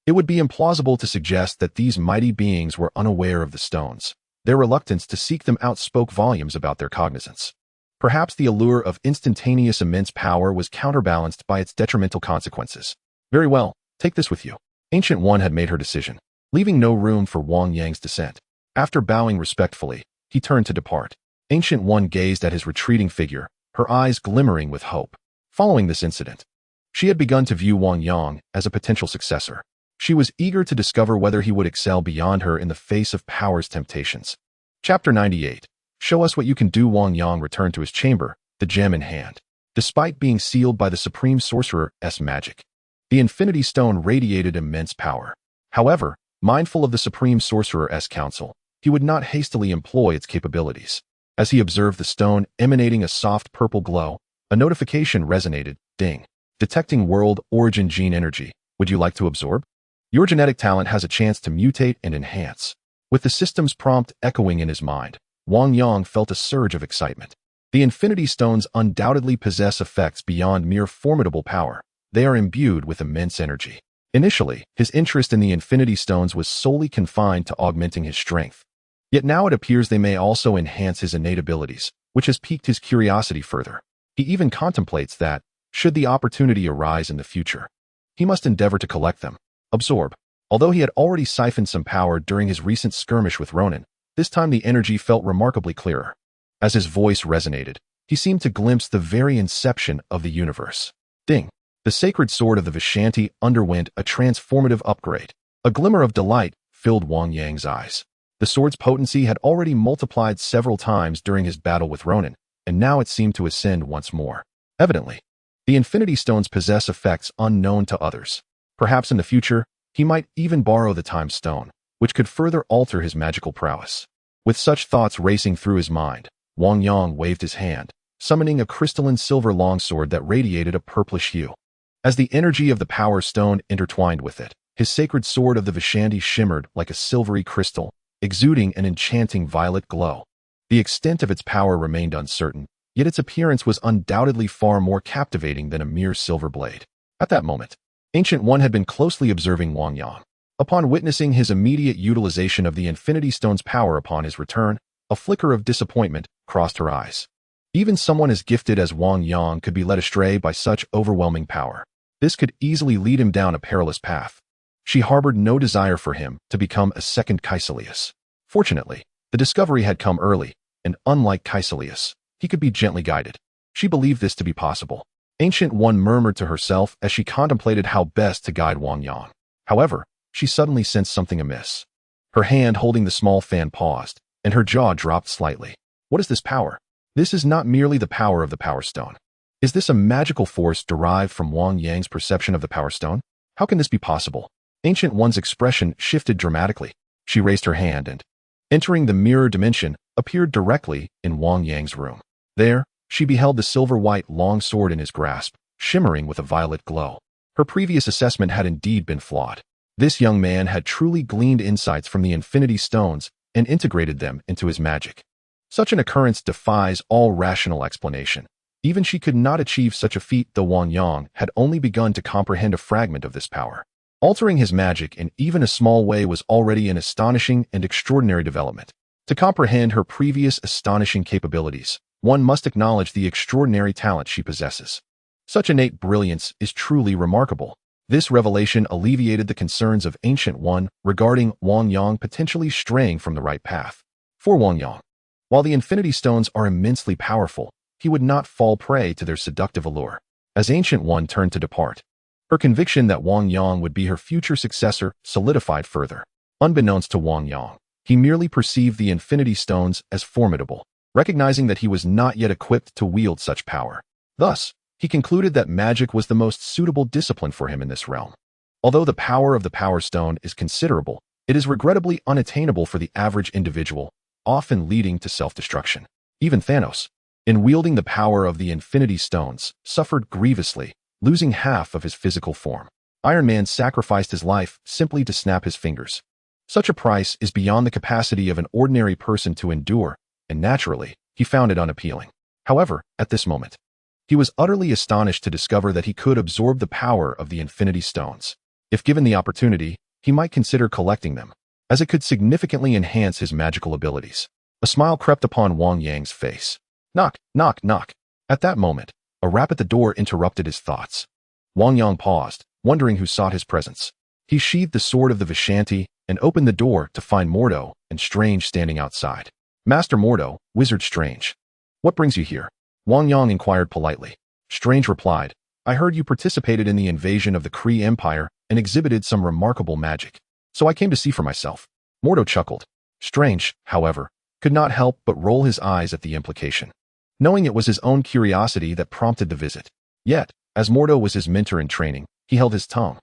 It would be implausible to suggest that these mighty beings were unaware of the stones. Their reluctance to seek them out spoke volumes about their cognizance. Perhaps the allure of instantaneous immense power was counterbalanced by its detrimental consequences. Very well, take this with you. Ancient One had made her decision, leaving no room for Wang Yang's dissent. After bowing respectfully, he turned to depart. Ancient One gazed at his retreating figure, her eyes glimmering with hope. Following this incident, she had begun to view Wang Yang as a potential successor. She was eager to discover whether he would excel beyond her in the face of power's temptations. Chapter 98. Show us what you can do. Wang Yang returned to his chamber, the gem in hand. Despite being sealed by the Supreme Sorcerer's magic, the Infinity Stone radiated immense power. However, mindful of the Supreme Sorcerer's counsel, he would not hastily employ its capabilities. As he observed the stone emanating a soft purple glow, a notification resonated, ding. Detecting world origin gene energy. Would you like to absorb? Your genetic talent has a chance to mutate and enhance. With the system's prompt echoing in his mind, Wang Yang felt a surge of excitement. The Infinity Stones undoubtedly possess effects beyond mere formidable power. They are imbued with immense energy. Initially, his interest in the Infinity Stones was solely confined to augmenting his strength. Yet now it appears they may also enhance his innate abilities, which has piqued his curiosity further. He even contemplates that, should the opportunity arise in the future, he must endeavor to collect them. Absorb. Although he had already siphoned some power during his recent skirmish with Ronan, this time the energy felt remarkably clearer. As his voice resonated, he seemed to glimpse the very inception of the universe. Ding! The sacred sword of the Vishanti underwent a transformative upgrade. A glimmer of delight filled Wang Yang's eyes. The sword's potency had already multiplied several times during his battle with Ronan, and now it seemed to ascend once more. Evidently, the Infinity Stones possess effects unknown to others. Perhaps in the future, he might even borrow the Time Stone, which could further alter his magical prowess. With such thoughts racing through his mind, Wang Yang waved his hand, summoning a crystalline silver longsword that radiated a purplish hue. As the energy of the Power Stone intertwined with it, his sacred sword of the Vishanti shimmered like a silvery crystal, exuding an enchanting violet glow. The extent of its power remained uncertain, yet its appearance was undoubtedly far more captivating than a mere silver blade. At that moment, Ancient One had been closely observing Wang Yang. Upon witnessing his immediate utilization of the Infinity Stone's power upon his return, a flicker of disappointment crossed her eyes. Even someone as gifted as Wang Yang could be led astray by such overwhelming power. This could easily lead him down a perilous path. She harbored no desire for him to become a second Caecilius. Fortunately, the discovery had come early, and unlike Caecilius, he could be gently guided. She believed this to be possible. Ancient One murmured to herself as she contemplated how best to guide Wang Yang. However, she suddenly sensed something amiss. Her hand holding the small fan paused, and her jaw dropped slightly. What is this power? This is not merely the power of the Power Stone. Is this a magical force derived from Wang Yang's perception of the Power Stone? How can this be possible? Ancient One's expression shifted dramatically. She raised her hand and, entering the mirror dimension, appeared directly in Wang Yang's room. There, she beheld the silver-white long sword in his grasp, shimmering with a violet glow. Her previous assessment had indeed been flawed. This young man had truly gleaned insights from the Infinity Stones and integrated them into his magic. Such an occurrence defies all rational explanation. Even she could not achieve such a feat, though Wang Yang had only begun to comprehend a fragment of this power. Altering his magic in even a small way was already an astonishing and extraordinary development. To comprehend her previous astonishing capabilities, one must acknowledge the extraordinary talent she possesses. Such innate brilliance is truly remarkable. This revelation alleviated the concerns of Ancient One regarding Wang Yang potentially straying from the right path. For Wang Yang, while the Infinity Stones are immensely powerful, he would not fall prey to their seductive allure. As Ancient One turned to depart, her conviction that Wang Yang would be her future successor solidified further. Unbeknownst to Wang Yang, he merely perceived the Infinity Stones as formidable, recognizing that he was not yet equipped to wield such power. Thus, he concluded that magic was the most suitable discipline for him in this realm. Although the power of the Power Stone is considerable, it is regrettably unattainable for the average individual, often leading to self-destruction. Even Thanos, in wielding the power of the Infinity Stones, suffered grievously, losing half of his physical form. Iron Man sacrificed his life simply to snap his fingers. Such a price is beyond the capacity of an ordinary person to endure, and naturally, he found it unappealing. However, at this moment, he was utterly astonished to discover that he could absorb the power of the Infinity Stones. If given the opportunity, he might consider collecting them, as it could significantly enhance his magical abilities. A smile crept upon Wang Yang's face. Knock, knock, knock. At that moment, a rap at the door interrupted his thoughts. Wang Yang paused, wondering who sought his presence. He sheathed the sword of the Vishanti and opened the door to find Mordo and Strange standing outside. Master Mordo, Wizard Strange. What brings you here? Wang Yang inquired politely. Strange replied, I heard you participated in the invasion of the Kree Empire and exhibited some remarkable magic, so I came to see for myself. Mordo chuckled. Strange, however, could not help but roll his eyes at the implication, knowing it was his own curiosity that prompted the visit. Yet, as Mordo was his mentor in training, he held his tongue.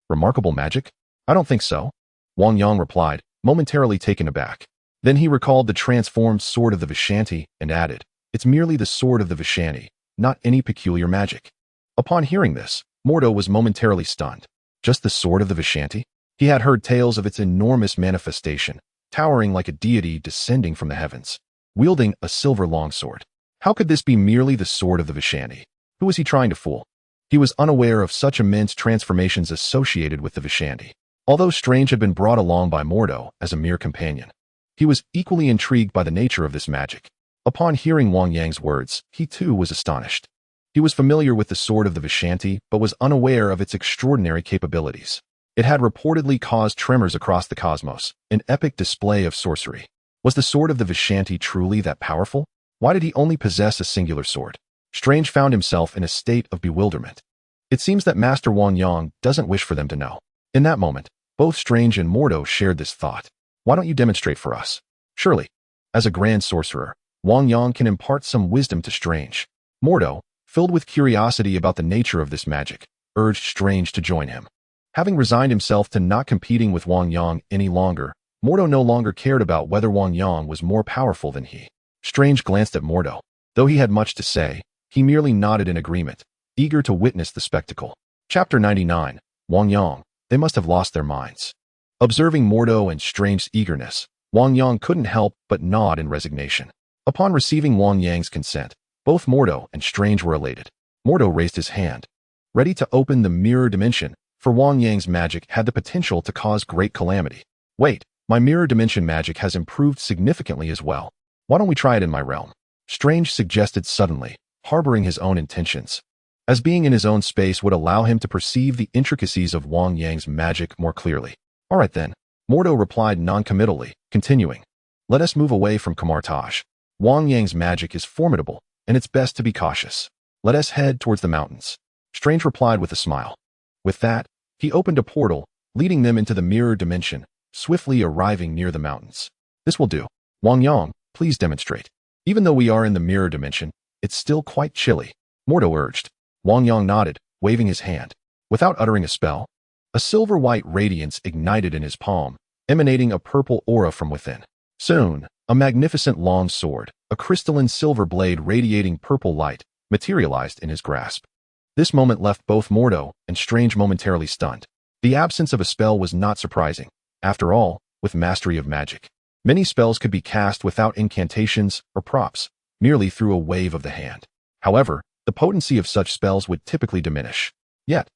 Remarkable magic? I don't think so. Wang Yang replied, momentarily taken aback. Then he recalled the transformed sword of the Vishanti and added, It's merely the sword of the Vishanti, not any peculiar magic. Upon hearing this, Mordo was momentarily stunned. Just the sword of the Vishanti? He had heard tales of its enormous manifestation, towering like a deity descending from the heavens, wielding a silver longsword. How could this be merely the sword of the Vishanti? Who was he trying to fool? He was unaware of such immense transformations associated with the Vishanti. Although Strange had been brought along by Mordo as a mere companion, he was equally intrigued by the nature of this magic. Upon hearing Wang Yang's words, he too was astonished. He was familiar with the sword of the Vishanti, but was unaware of its extraordinary capabilities. It had reportedly caused tremors across the cosmos, an epic display of sorcery. Was the sword of the Vishanti truly that powerful? Why did he only possess a singular sword? Strange found himself in a state of bewilderment. It seems that Master Wang Yang doesn't wish for them to know. In that moment, both Strange and Mordo shared this thought. Why don't you demonstrate for us? Surely, as a grand sorcerer, Wang Yang can impart some wisdom to Strange. Mordo, filled with curiosity about the nature of this magic, urged Strange to join him. Having resigned himself to not competing with Wang Yang any longer, Mordo no longer cared about whether Wang Yang was more powerful than he. Strange glanced at Mordo. Though he had much to say, he merely nodded in agreement. eager to witness the spectacle. Chapter 99. Wang Yang. They must have lost their minds. Observing Mordo and Strange's eagerness, Wang Yang couldn't help but nod in resignation. Upon receiving Wang Yang's consent, both Mordo and Strange were elated. Mordo raised his hand, ready to open the mirror dimension, for Wang Yang's magic had the potential to cause great calamity. Wait, my mirror dimension magic has improved significantly as well. Why don't we try it in my realm? Strange suggested suddenly, harboring his own intentions, as being in his own space would allow him to perceive the intricacies of Wang Yang's magic more clearly. All right then, Mordo replied non-committally, continuing. Let us move away from Kamar-Taj. Wang Yang's magic is formidable, and it's best to be cautious. Let us head towards the mountains. Strange replied with a smile. With that, he opened a portal, leading them into the mirror dimension, swiftly arriving near the mountains. This will do. Wang Yang, please demonstrate. Even though we are in the mirror dimension, it's still quite chilly, Mordo urged. Wang Yang nodded, waving his hand. Without uttering a spell, a silver-white radiance ignited in his palm, emanating a purple aura from within. Soon, a magnificent long sword, a crystalline silver blade radiating purple light, materialized in his grasp. This moment left both Mordo and Strange momentarily stunned. The absence of a spell was not surprising. After all, with mastery of magic, many spells could be cast without incantations or props, merely through a wave of the hand. However, the potency of such spells would typically diminish. Yet,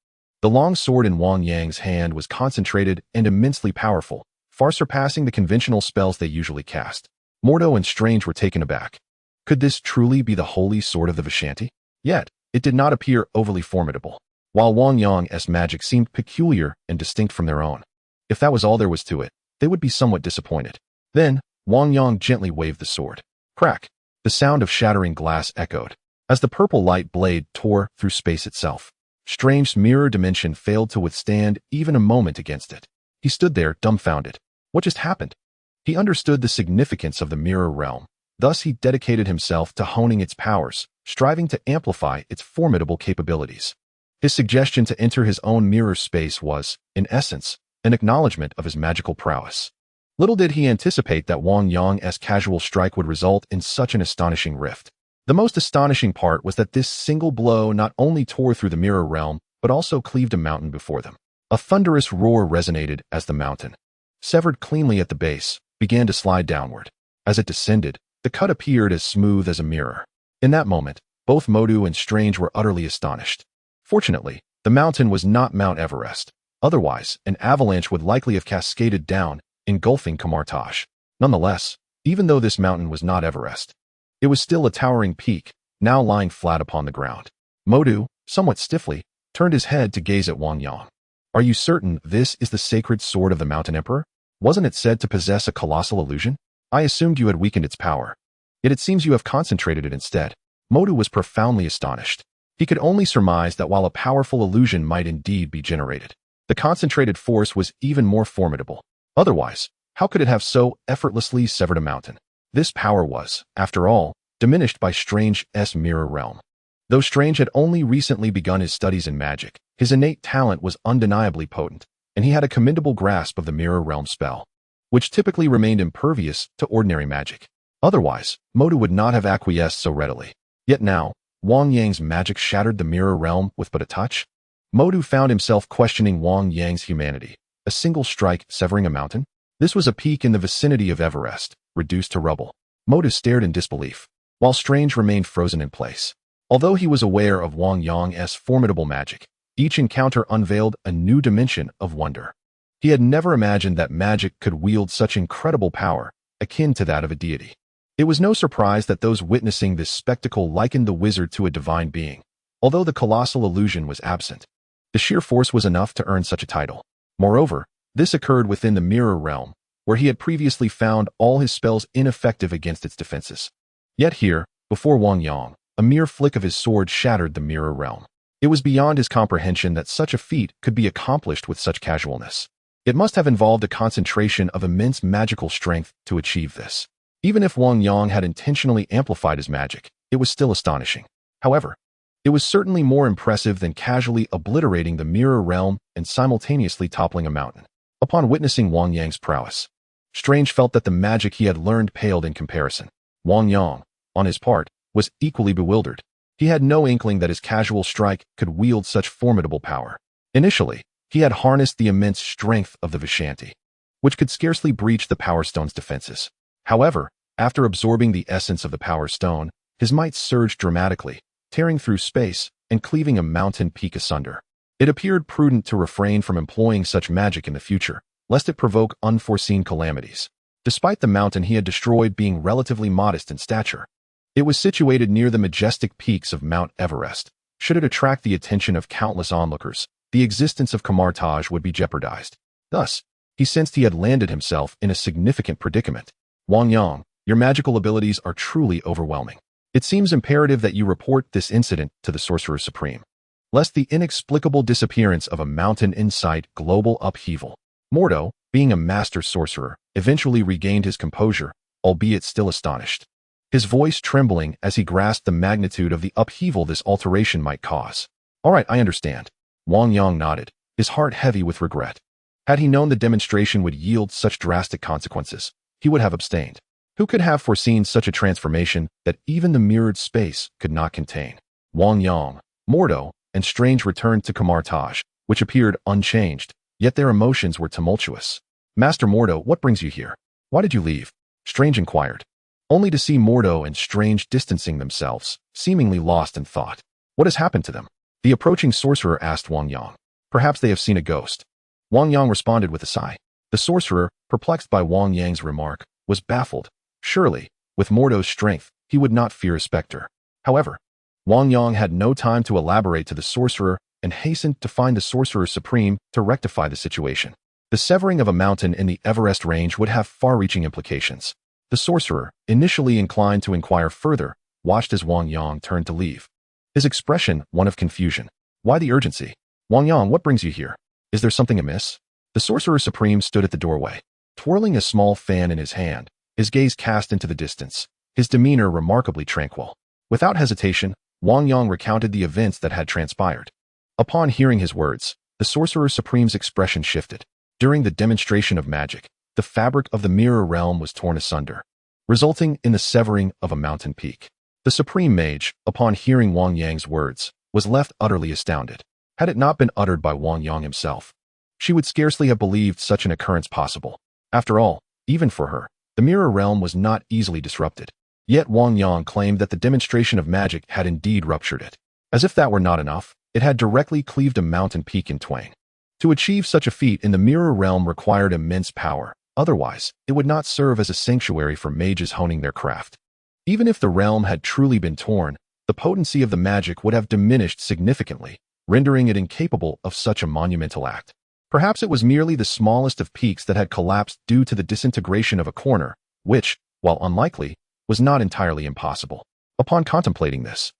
the long sword in Wang Yang's hand was concentrated and immensely powerful, far surpassing the conventional spells they usually cast. Mordo and Strange were taken aback. Could this truly be the holy sword of the Vishanti? Yet, it did not appear overly formidable, while Wang Yang's magic seemed peculiar and distinct from their own. If that was all there was to it, they would be somewhat disappointed. Then, Wang Yang gently waved the sword. Crack! The sound of shattering glass echoed, as the purple light blade tore through space itself. Strange's mirror dimension failed to withstand even a moment against it. He stood there, dumbfounded. What just happened? He understood the significance of the mirror realm. Thus he dedicated himself to honing its powers, striving to amplify its formidable capabilities. His suggestion to enter his own mirror space was, in essence, an acknowledgement of his magical prowess. Little did he anticipate that Wang Yang's casual strike would result in such an astonishing rift. The most astonishing part was that this single blow not only tore through the mirror realm, but also cleaved a mountain before them. A thunderous roar resonated as the mountain, severed cleanly at the base, began to slide downward. As it descended, the cut appeared as smooth as a mirror. In that moment, both Mordo and Strange were utterly astonished. Fortunately, the mountain was not Mount Everest. Otherwise, an avalanche would likely have cascaded down, engulfing Kamar-Taj. Nonetheless, even though this mountain was not Everest, it was still a towering peak, now lying flat upon the ground. Mordo, somewhat stiffly, turned his head to gaze at Wang Yang. Are you certain this is the sacred sword of the Mountain Emperor? Wasn't it said to possess a colossal illusion? I assumed you had weakened its power. Yet it seems you have concentrated it instead. Mordo was profoundly astonished. He could only surmise that while a powerful illusion might indeed be generated, the concentrated force was even more formidable. Otherwise, how could it have so effortlessly severed a mountain? This power was, after all, diminished by Strange's mirror realm. Though Strange had only recently begun his studies in magic, his innate talent was undeniably potent, and he had a commendable grasp of the mirror realm spell, which typically remained impervious to ordinary magic. Otherwise, Mordo would not have acquiesced so readily. Yet now, Wang Yang's magic shattered the mirror realm with but a touch? Mordo found himself questioning Wang Yang's humanity. A single strike severing a mountain? This was a peak in the vicinity of Everest, reduced to rubble. Mordo stared in disbelief, while Strange remained frozen in place. Although he was aware of Wang Yang's formidable magic, each encounter unveiled a new dimension of wonder. He had never imagined that magic could wield such incredible power, akin to that of a deity. It was no surprise that those witnessing this spectacle likened the wizard to a divine being. Although the colossal illusion was absent, the sheer force was enough to earn such a title. Moreover, this occurred within the mirror realm, where he had previously found all his spells ineffective against its defenses. Yet here, before Wang Yang, a mere flick of his sword shattered the mirror realm. It was beyond his comprehension that such a feat could be accomplished with such casualness. It must have involved a concentration of immense magical strength to achieve this. Even if Wang Yang had intentionally amplified his magic, it was still astonishing. However, it was certainly more impressive than casually obliterating the mirror realm and simultaneously toppling a mountain. Upon witnessing Wang Yang's prowess, Strange felt that the magic he had learned paled in comparison. Wang Yang, on his part, was equally bewildered. He had no inkling that his casual strike could wield such formidable power. Initially, he had harnessed the immense strength of the Vishanti, which could scarcely breach the Power Stone's defenses. However, after absorbing the essence of the Power Stone, his might surged dramatically, tearing through space and cleaving a mountain peak asunder. It appeared prudent to refrain from employing such magic in the future, lest it provoke unforeseen calamities. Despite the mountain he had destroyed being relatively modest in stature, it was situated near the majestic peaks of Mount Everest. Should it attract the attention of countless onlookers, the existence of Kamar-Taj would be jeopardized. Thus, he sensed he had landed himself in a significant predicament. Wang Yang, your magical abilities are truly overwhelming. It seems imperative that you report this incident to the Sorcerer Supreme, lest the inexplicable disappearance of a mountain incite global upheaval. Mordo, being a master sorcerer, eventually regained his composure, albeit still astonished, his voice trembling as he grasped the magnitude of the upheaval this alteration might cause. All right, I understand. Wang Yang nodded, his heart heavy with regret. Had he known the demonstration would yield such drastic consequences, he would have abstained. Who could have foreseen such a transformation that even the mirrored space could not contain? Wang Yang, Mordo, and Strange returned to Kamar-Taj, which appeared unchanged, yet their emotions were tumultuous. Master Mordo, what brings you here? Why did you leave? Strange inquired, only to see Mordo and Strange distancing themselves, seemingly lost in thought. What has happened to them? The approaching sorcerer asked Wang Yang. Perhaps they have seen a ghost. Wang Yang responded with a sigh. The sorcerer, perplexed by Wang Yang's remark, was baffled. Surely, with Mordo's strength, he would not fear a specter. However, Wang Yang had no time to elaborate to the sorcerer and hastened to find the Sorcerer Supreme to rectify the situation. The severing of a mountain in the Everest range would have far-reaching implications. The sorcerer, initially inclined to inquire further, watched as Wang Yang turned to leave. His expression one of confusion. Why the urgency? Wang Yang, what brings you here? Is there something amiss? The Sorcerer Supreme stood at the doorway, twirling a small fan in his hand, his gaze cast into the distance, his demeanor remarkably tranquil. Without hesitation, Wang Yang recounted the events that had transpired. Upon hearing his words, the Sorcerer Supreme's expression shifted. During the demonstration of magic, the fabric of the mirror realm was torn asunder, resulting in the severing of a mountain peak. The Supreme Mage, upon hearing Wang Yang's words, was left utterly astounded. Had it not been uttered by Wang Yang himself, she would scarcely have believed such an occurrence possible. After all, even for her, the mirror realm was not easily disrupted. Yet Wang Yang claimed that the demonstration of magic had indeed ruptured it. As if that were not enough, it had directly cleaved a mountain peak in twain. To achieve such a feat in the mirror realm required immense power. Otherwise, it would not serve as a sanctuary for mages honing their craft. Even if the realm had truly been torn, the potency of the magic would have diminished significantly, rendering it incapable of such a monumental act. Perhaps it was merely the smallest of peaks that had collapsed due to the disintegration of a corner, which, while unlikely, was not entirely impossible. Upon contemplating this,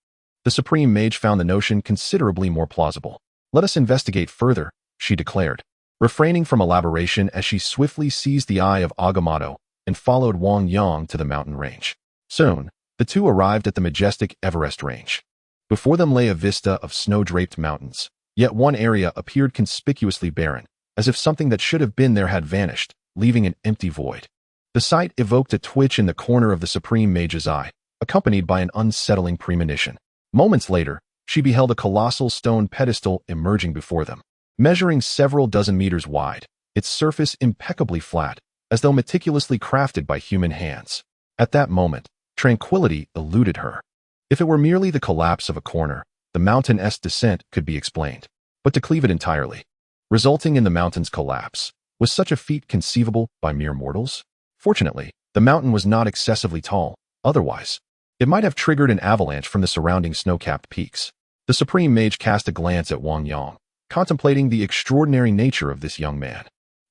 the Supreme Mage found the notion considerably more plausible. Let us investigate further, she declared, refraining from elaboration as she swiftly seized the eye of Agamotto and followed Wang Yang to the mountain range. Soon, the two arrived at the majestic Everest range. Before them lay a vista of snow-draped mountains, yet one area appeared conspicuously barren, as if something that should have been there had vanished, leaving an empty void. The sight evoked a twitch in the corner of the Supreme Mage's eye, accompanied by an unsettling premonition. Moments later, she beheld a colossal stone pedestal emerging before them. Measuring several dozen meters wide, its surface impeccably flat, as though meticulously crafted by human hands. At that moment, tranquility eluded her. If it were merely the collapse of a corner, the mountain-esque descent could be explained. But to cleave it entirely, resulting in the mountain's collapse, was such a feat conceivable by mere mortals? Fortunately, the mountain was not excessively tall. Otherwise, it might have triggered an avalanche from the surrounding snow-capped peaks. The Supreme Mage cast a glance at Wang Yang, contemplating the extraordinary nature of this young man.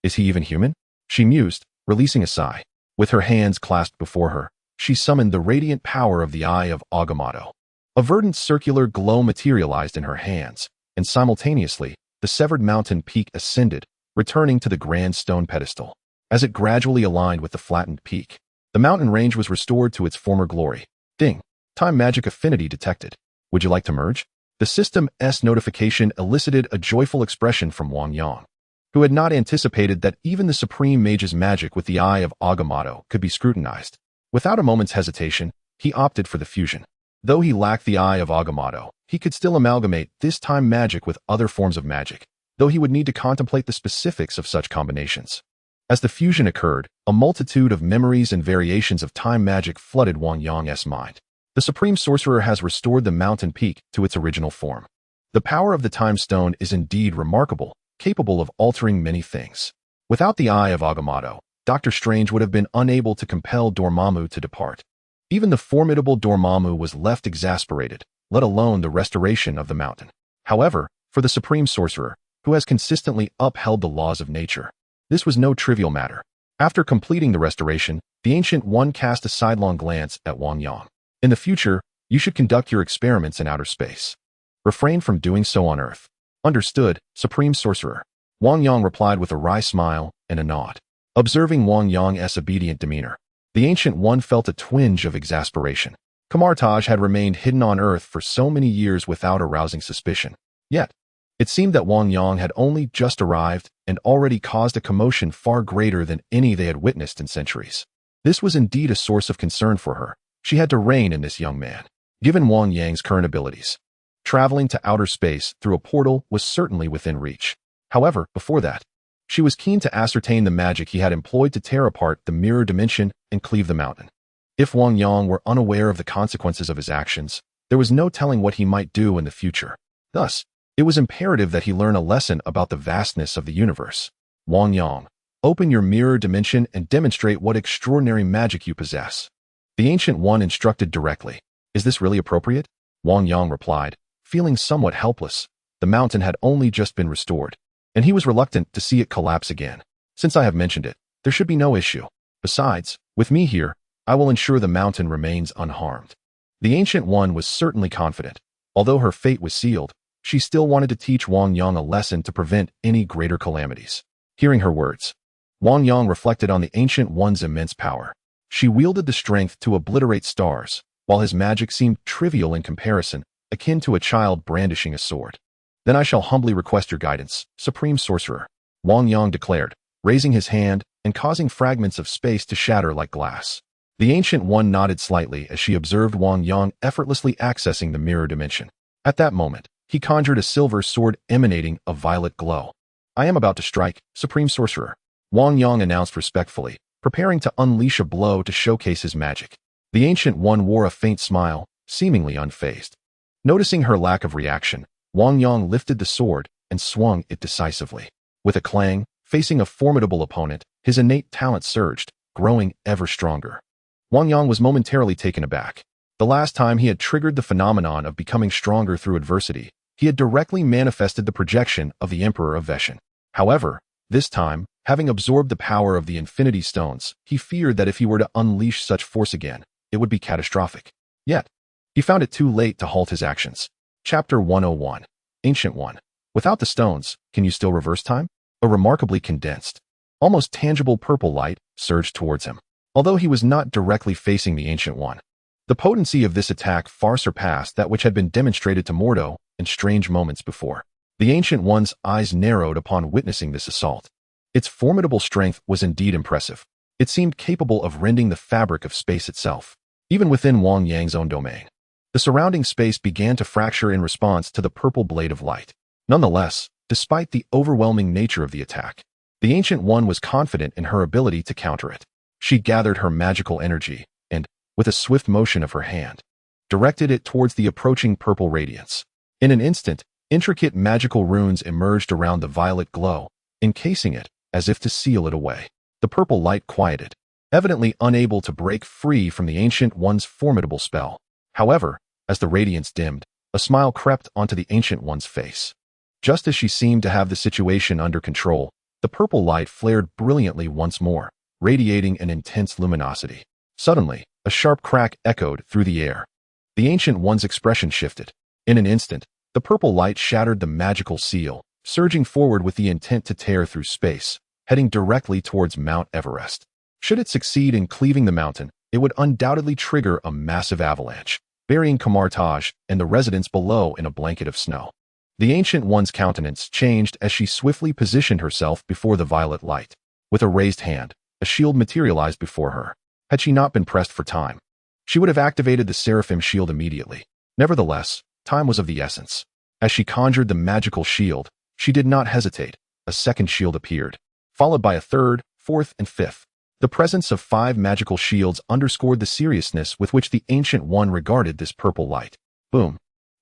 Is he even human? She mused, releasing a sigh. With her hands clasped before her, she summoned the radiant power of the Eye of Agamotto. A verdant circular glow materialized in her hands, and simultaneously, the severed mountain peak ascended, returning to the grand stone pedestal. As it gradually aligned with the flattened peak, the mountain range was restored to its former glory. Ding! Time magic affinity detected. Would you like to merge? The system's notification elicited a joyful expression from Wang Yang, who had not anticipated that even the Supreme Mage's magic with the Eye of Agamotto could be scrutinized. Without a moment's hesitation, he opted for the fusion. Though he lacked the eye of Agamotto, he could still amalgamate this time magic with other forms of magic, though he would need to contemplate the specifics of such combinations. As the fusion occurred, a multitude of memories and variations of time magic flooded Wang Yang's mind. The Supreme Sorcerer has restored the mountain peak to its original form. The power of the Time Stone is indeed remarkable, capable of altering many things. Without the eye of Agamotto, Dr. Strange would have been unable to compel Dormammu to depart. Even the formidable Dormammu was left exasperated, let alone the restoration of the mountain. However, for the Supreme Sorcerer, who has consistently upheld the laws of nature, this was no trivial matter. After completing the restoration, the Ancient One cast a sidelong glance at Wang Yang. In the future, you should conduct your experiments in outer space. Refrain from doing so on Earth. Understood, Supreme Sorcerer. Wang Yang replied with a wry smile and a nod. Observing Wang Yang's obedient demeanor, the Ancient One felt a twinge of exasperation. Kamar-Taj had remained hidden on Earth for so many years without arousing suspicion. Yet, it seemed that Wang Yang had only just arrived and already caused a commotion far greater than any they had witnessed in centuries. This was indeed a source of concern for her. She had to rein in this young man. Given Wang Yang's current abilities, traveling to outer space through a portal was certainly within reach. However, before that, she was keen to ascertain the magic he had employed to tear apart the mirror dimension and cleave the mountain. If Wang Yang were unaware of the consequences of his actions, there was no telling what he might do in the future. Thus, it was imperative that he learn a lesson about the vastness of the universe. Wang Yang, open your mirror dimension and demonstrate what extraordinary magic you possess. The Ancient One instructed directly. Is this really appropriate? Wang Yang replied, feeling somewhat helpless. The mountain had only just been restored, and he was reluctant to see it collapse again. Since I have mentioned it, there should be no issue. Besides, with me here, I will ensure the mountain remains unharmed. The Ancient One was certainly confident. Although her fate was sealed, she still wanted to teach Wang Yang a lesson to prevent any greater calamities. Hearing her words, Wang Yang reflected on the Ancient One's immense power. She wielded the strength to obliterate stars, while his magic seemed trivial in comparison, akin to a child brandishing a sword. Then I shall humbly request your guidance, Supreme Sorcerer, Wang Yang declared, raising his hand and causing fragments of space to shatter like glass. The Ancient One nodded slightly as she observed Wang Yang effortlessly accessing the mirror dimension. At that moment, he conjured a silver sword emanating a violet glow. I am about to strike, Supreme Sorcerer, Wang Yang announced respectfully, preparing to unleash a blow to showcase his magic. The Ancient One wore a faint smile, seemingly unfazed. Noticing her lack of reaction, Wang Yang lifted the sword and swung it decisively. With a clang, facing a formidable opponent, his innate talent surged, growing ever stronger. Wang Yang was momentarily taken aback. The last time he had triggered the phenomenon of becoming stronger through adversity, he had directly manifested the projection of the Emperor of Veshin. However, this time, having absorbed the power of the Infinity Stones, he feared that if he were to unleash such force again, it would be catastrophic. Yet, he found it too late to halt his actions. Chapter 101. Ancient One. Without the stones, can you still reverse time? A remarkably condensed, almost tangible purple light surged towards him. Although he was not directly facing the Ancient One, the potency of this attack far surpassed that which had been demonstrated to Mordo in strange moments before. The Ancient One's eyes narrowed upon witnessing this assault. Its formidable strength was indeed impressive. It seemed capable of rending the fabric of space itself, even within Wang Yang's own domain. The surrounding space began to fracture in response to the purple blade of light. Nonetheless, despite the overwhelming nature of the attack, the Ancient One was confident in her ability to counter it. She gathered her magical energy and, with a swift motion of her hand, directed it towards the approaching purple radiance. In an instant, intricate magical runes emerged around the violet glow, encasing it as if to seal it away. The purple light quieted, evidently unable to break free from the Ancient One's formidable spell. However, as the radiance dimmed, a smile crept onto the Ancient One's face. Just as she seemed to have the situation under control, the purple light flared brilliantly once more, radiating an intense luminosity. Suddenly, a sharp crack echoed through the air. The Ancient One's expression shifted. In an instant, the purple light shattered the magical seal, surging forward with the intent to tear through space, heading directly towards Mount Everest. Should it succeed in cleaving the mountain, it would undoubtedly trigger a massive avalanche, burying Kamar-Taj and the residents below in a blanket of snow. The Ancient One's countenance changed as she swiftly positioned herself before the violet light. With a raised hand, a shield materialized before her. Had she not been pressed for time, she would have activated the Seraphim shield immediately. Nevertheless, time was of the essence. As she conjured the magical shield, she did not hesitate. A second shield appeared, followed by a third, fourth, and fifth. The presence of 5 magical shields underscored the seriousness with which the Ancient One regarded this purple light. Boom!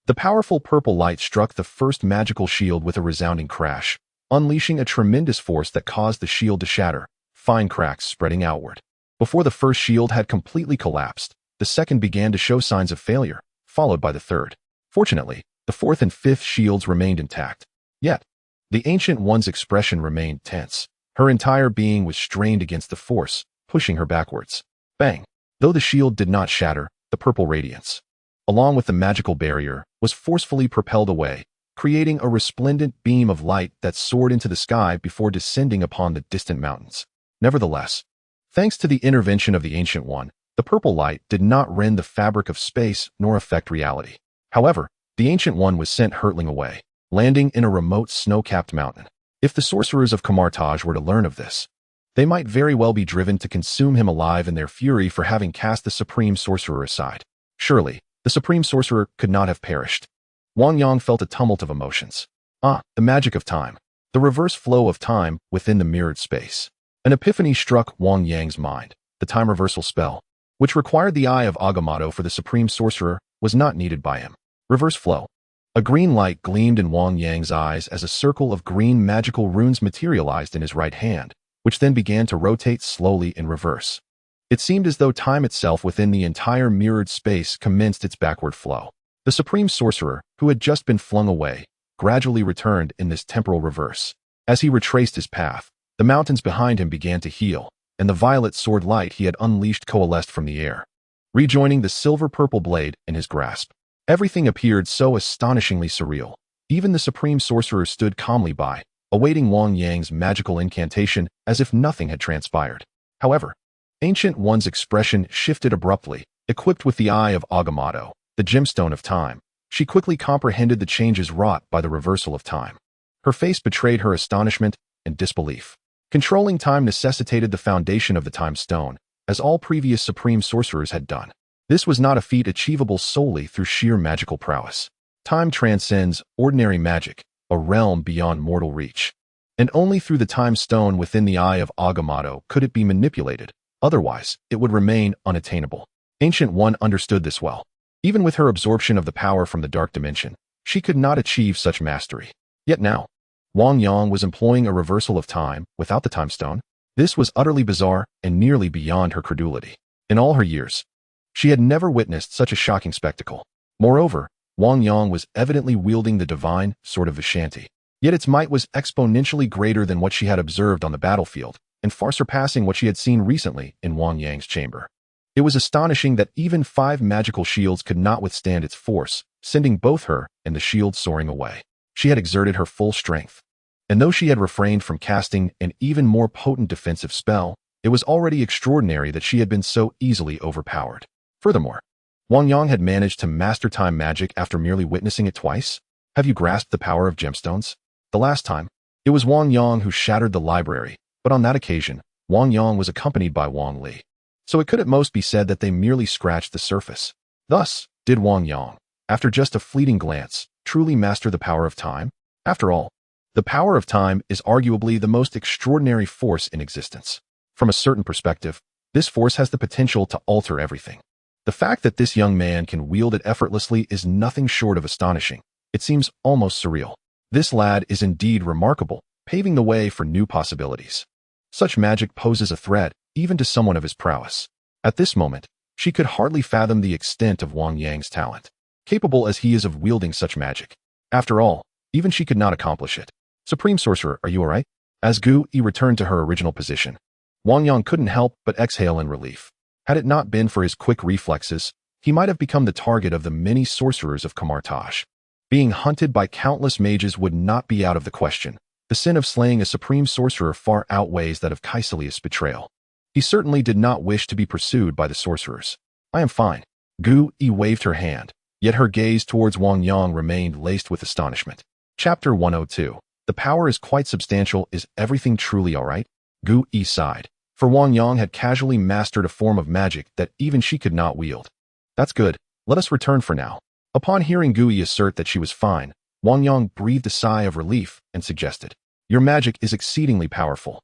The powerful purple light struck the first magical shield with a resounding crash, unleashing a tremendous force that caused the shield to shatter, fine cracks spreading outward. Before the first shield had completely collapsed, the second began to show signs of failure, followed by the third. Fortunately, the fourth and fifth shields remained intact. Yet, the Ancient One's expression remained tense. Her entire being was strained against the force, pushing her backwards. Bang! Though the shield did not shatter, the purple radiance, along with the magical barrier, was forcefully propelled away, creating a resplendent beam of light that soared into the sky before descending upon the distant mountains. Nevertheless, thanks to the intervention of the Ancient One, the purple light did not rend the fabric of space nor affect reality. However, the Ancient One was sent hurtling away, landing in a remote snow-capped mountain. If the sorcerers of Kamar-Taj were to learn of this, they might very well be driven to consume him alive in their fury for having cast the Supreme Sorcerer aside. Surely, the Supreme Sorcerer could not have perished. Wang Yang felt a tumult of emotions. The magic of time. The reverse flow of time within the mirrored space. An epiphany struck Wang Yang's mind. The time reversal spell, which required the Eye of Agamotto for the Supreme Sorcerer, was not needed by him. Reverse flow. A green light gleamed in Wang Yang's eyes as a circle of green magical runes materialized in his right hand, which then began to rotate slowly in reverse. It seemed as though time itself within the entire mirrored space commenced its backward flow. The Supreme Sorcerer, who had just been flung away, gradually returned in this temporal reverse. As he retraced his path, the mountains behind him began to heal, and the violet sword light he had unleashed coalesced from the air, rejoining the silver-purple blade in his grasp. Everything appeared so astonishingly surreal. Even the Supreme Sorcerer stood calmly by, awaiting Wang Yang's magical incantation as if nothing had transpired. However, Ancient One's expression shifted abruptly. Equipped with the Eye of Agamotto, the gemstone of time, she quickly comprehended the changes wrought by the reversal of time. Her face betrayed her astonishment and disbelief. Controlling time necessitated the foundation of the time stone, as all previous Supreme Sorcerers had done. This was not a feat achievable solely through sheer magical prowess. Time transcends ordinary magic, a realm beyond mortal reach. And only through the time stone within the Eye of Agamotto could it be manipulated. Otherwise, it would remain unattainable. Ancient One understood this well. Even with her absorption of the power from the dark dimension, she could not achieve such mastery. Yet now, Wang Yang was employing a reversal of time without the time stone. This was utterly bizarre and nearly beyond her credulity. In all her years, she had never witnessed such a shocking spectacle. Moreover, Wang Yang was evidently wielding the divine sword of Vishanti. Yet its might was exponentially greater than what she had observed on the battlefield, and far surpassing what she had seen recently in Wang Yang's chamber. It was astonishing that even 5 magical shields could not withstand its force, sending both her and the shield soaring away. She had exerted her full strength. And though she had refrained from casting an even more potent defensive spell, it was already extraordinary that she had been so easily overpowered. Furthermore, Wang Yang had managed to master time magic after merely witnessing it twice. Have you grasped the power of gemstones? The last time, it was Wang Yang who shattered the library, but on that occasion, Wang Yang was accompanied by Wang Li. So it could at most be said that they merely scratched the surface. Thus, did Wang Yang, after just a fleeting glance, truly master the power of time? After all, the power of time is arguably the most extraordinary force in existence. From a certain perspective, this force has the potential to alter everything. The fact that this young man can wield it effortlessly is nothing short of astonishing. It seems almost surreal. This lad is indeed remarkable, paving the way for new possibilities. Such magic poses a threat, even to someone of his prowess. At this moment, she could hardly fathom the extent of Wang Yang's talent, capable as he is of wielding such magic. After all, even she could not accomplish it. Supreme Sorcerer, are you alright? As Gu Yi returned to her original position, Wang Yang couldn't help but exhale in relief. Had it not been for his quick reflexes, he might have become the target of the many sorcerers of Kamar-Taj. Being hunted by countless mages would not be out of the question. The sin of slaying a Supreme Sorcerer far outweighs that of Kaisalius' betrayal. He certainly did not wish to be pursued by the sorcerers. I am fine. Gu Yi waved her hand, yet her gaze towards Wang Yang remained laced with astonishment. Chapter 102. The power is quite substantial. Is everything truly alright? Gu Yi sighed. for Wang Yang had casually mastered a form of magic that even she could not wield. That's good. Let us return for now. Upon hearing Gui assert that she was fine, Wang Yang breathed a sigh of relief and suggested, "Your magic is exceedingly powerful.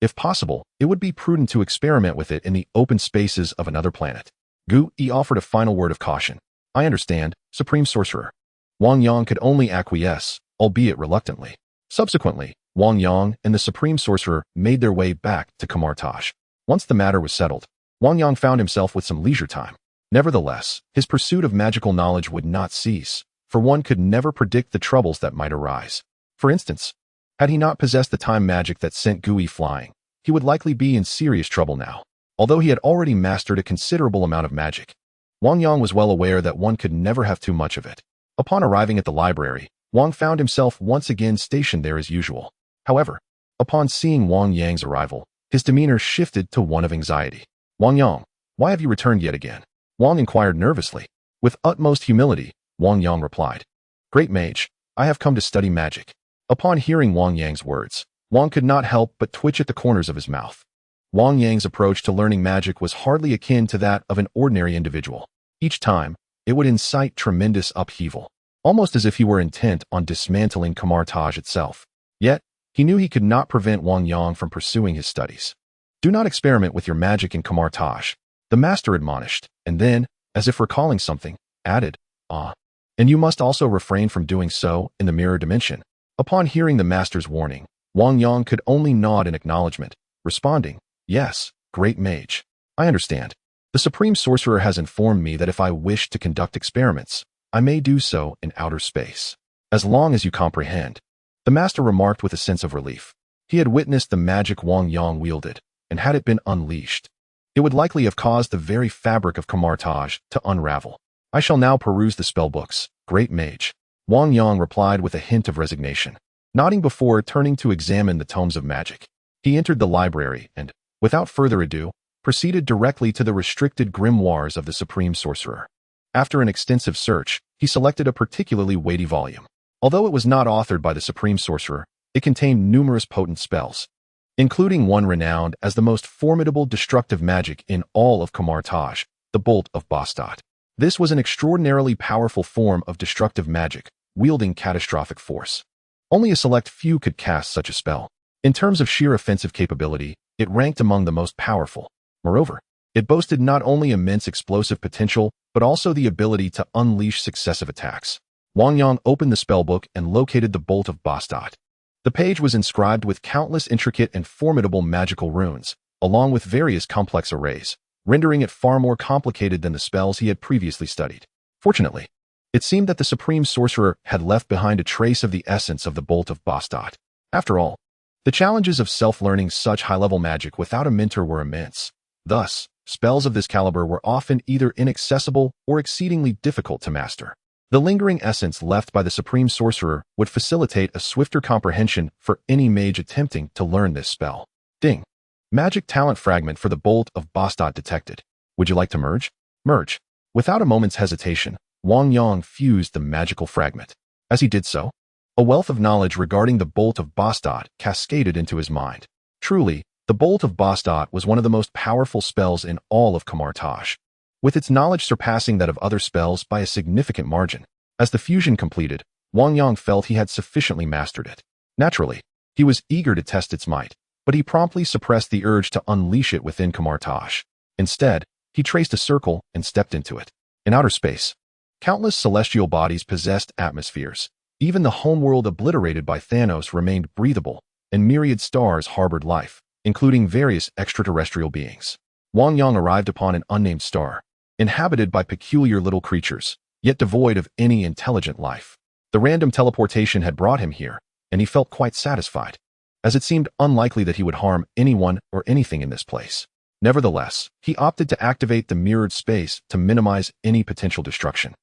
If possible, it would be prudent to experiment with it in the open spaces of another planet." Gui offered a final word of caution. "I understand, Supreme Sorcerer." Wang Yang could only acquiesce, albeit reluctantly. Subsequently, Wang Yang and the Supreme Sorcerer made their way back to Kamar-Taj. Once the matter was settled, Wang Yang found himself with some leisure time. Nevertheless, his pursuit of magical knowledge would not cease, for one could never predict the troubles that might arise. For instance, had he not possessed the time magic that sent Gui flying, he would likely be in serious trouble now. Although he had already mastered a considerable amount of magic, Wang Yang was well aware that one could never have too much of it. Upon arriving at the library, Wang found himself once again stationed there as usual. However, upon seeing Wang Yang's arrival, his demeanor shifted to one of anxiety. "Wang Yang, why have you returned yet again?" Wang inquired nervously. With utmost humility, Wang Yang replied, "Great mage, I have come to study magic." Upon hearing Wang Yang's words, Wang could not help but twitch at the corners of his mouth. Wang Yang's approach to learning magic was hardly akin to that of an ordinary individual. Each time, it would incite tremendous upheaval, almost as if he were intent on dismantling Kamar-Taj itself. Yet, he knew he could not prevent Wang Yang from pursuing his studies. "Do not experiment with your magic in Kamar-Taj," the master admonished, and then, as if recalling something, added, "And you must also refrain from doing so in the mirror dimension." Upon hearing the master's warning, Wang Yang could only nod in acknowledgement, responding, "Yes, great mage. I understand. The Supreme Sorcerer has informed me that if I wish to conduct experiments, I may do so in outer space. As long as you comprehend." The master remarked with a sense of relief. He had witnessed the magic Wang Yang wielded, and had it been unleashed, it would likely have caused the very fabric of Kamar-Taj to unravel. "I shall now peruse the spellbooks, great mage," Wang Yang replied with a hint of resignation, nodding before turning to examine the tomes of magic. He entered the library and, without further ado, proceeded directly to the restricted grimoires of the Supreme Sorcerer. After an extensive search, he selected a particularly weighty volume. Although it was not authored by the Supreme Sorcerer, it contained numerous potent spells, including one renowned as the most formidable destructive magic in all of Kamar-Taj, the Bolt of Bastat. This was an extraordinarily powerful form of destructive magic, wielding catastrophic force. Only a select few could cast such a spell. In terms of sheer offensive capability, it ranked among the most powerful. Moreover, it boasted not only immense explosive potential, but also the ability to unleash successive attacks. Wang Yang opened the spellbook and located the Bolt of Bastat. The page was inscribed with countless intricate and formidable magical runes, along with various complex arrays, rendering it far more complicated than the spells he had previously studied. Fortunately, it seemed that the Supreme Sorcerer had left behind a trace of the essence of the Bolt of Bastat. After all, the challenges of self-learning such high-level magic without a mentor were immense. Thus, spells of this caliber were often either inaccessible or exceedingly difficult to master. The lingering essence left by the Supreme Sorcerer would facilitate a swifter comprehension for any mage attempting to learn this spell. Ding. Magic talent fragment for the Bolt of Bastat detected. Would you like to merge? Merge. Without a moment's hesitation, Wang Yang fused the magical fragment. As he did so, a wealth of knowledge regarding the Bolt of Bastat cascaded into his mind. Truly, the Bolt of Bastat was one of the most powerful spells in all of Kamar-Taj, with its knowledge surpassing that of other spells by a significant margin. As the fusion completed, Wang Yang felt he had sufficiently mastered it. Naturally, he was eager to test its might, but he promptly suppressed the urge to unleash it within Kamar-Taj. Instead, he traced a circle and stepped into it. In outer space, countless celestial bodies possessed atmospheres. Even the homeworld obliterated by Thanos remained breathable, and myriad stars harbored life, including various extraterrestrial beings. Wang Yang arrived upon an unnamed star, inhabited by peculiar little creatures, yet devoid of any intelligent life. The random teleportation had brought him here, and he felt quite satisfied, as it seemed unlikely that he would harm anyone or anything in this place. Nevertheless, he opted to activate the mirrored space to minimize any potential destruction.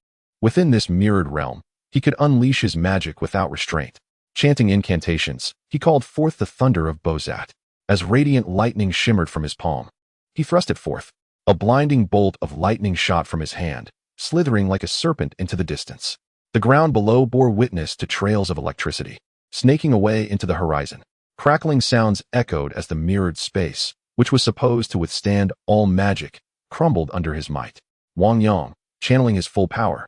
Within this mirrored realm, he could unleash his magic without restraint. Chanting incantations, he called forth the thunder of Bozat. As radiant lightning shimmered from his palm, he thrust it forth. A blinding bolt of lightning shot from his hand, slithering like a serpent into the distance. The ground below bore witness to trails of electricity, snaking away into the horizon. Crackling sounds echoed as the mirrored space, which was supposed to withstand all magic, crumbled under his might. Wang Yang, channeling his full power,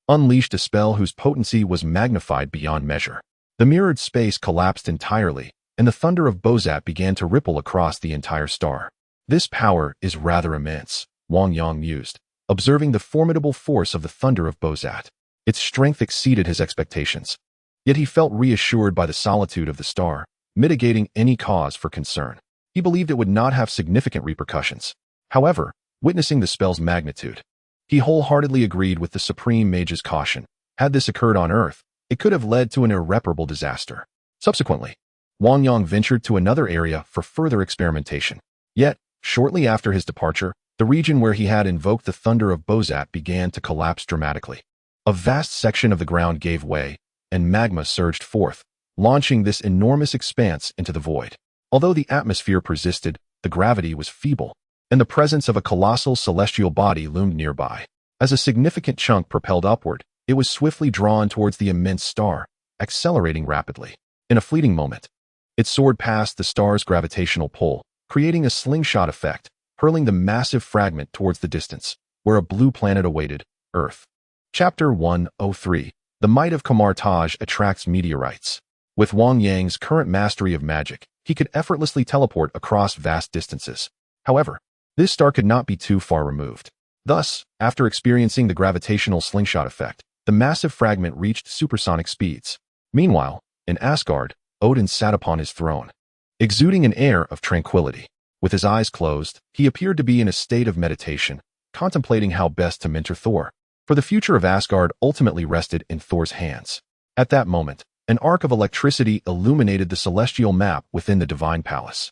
unleashed a spell whose potency was magnified beyond measure. The mirrored space collapsed entirely, and the thunder of Bozat began to ripple across the entire star. This power is rather immense, Wang Yang mused, observing the formidable force of the thunder of Bozat. Its strength exceeded his expectations. Yet he felt reassured by the solitude of the star, mitigating any cause for concern. He believed it would not have significant repercussions. However, witnessing the spell's magnitude, he wholeheartedly agreed with the Supreme Mage's caution. Had this occurred on Earth, it could have led to an irreparable disaster. Subsequently, Wang Yang ventured to another area for further experimentation. Yet, shortly after his departure, the region where he had invoked the thunder of Bozat began to collapse dramatically. A vast section of the ground gave way, and magma surged forth, launching this enormous expanse into the void. Although the atmosphere persisted, the gravity was feeble, and the presence of a colossal celestial body loomed nearby. As a significant chunk propelled upward, it was swiftly drawn towards the immense star, accelerating rapidly. In a fleeting moment, it soared past the star's gravitational pull, creating a slingshot effect, hurling the massive fragment towards the distance, where a blue planet awaited, Earth. Chapter 103. The Might of Kamar-Taj Attracts Meteorites. With Wang Yang's current mastery of magic, he could effortlessly teleport across vast distances. However, this star could not be too far removed. Thus, after experiencing the gravitational slingshot effect, the massive fragment reached supersonic speeds. Meanwhile, in Asgard, Odin sat upon his throne, exuding an air of tranquility. With his eyes closed, he appeared to be in a state of meditation, contemplating how best to mentor Thor. For the future of Asgard ultimately rested in Thor's hands. At that moment, an arc of electricity illuminated the celestial map within the divine palace.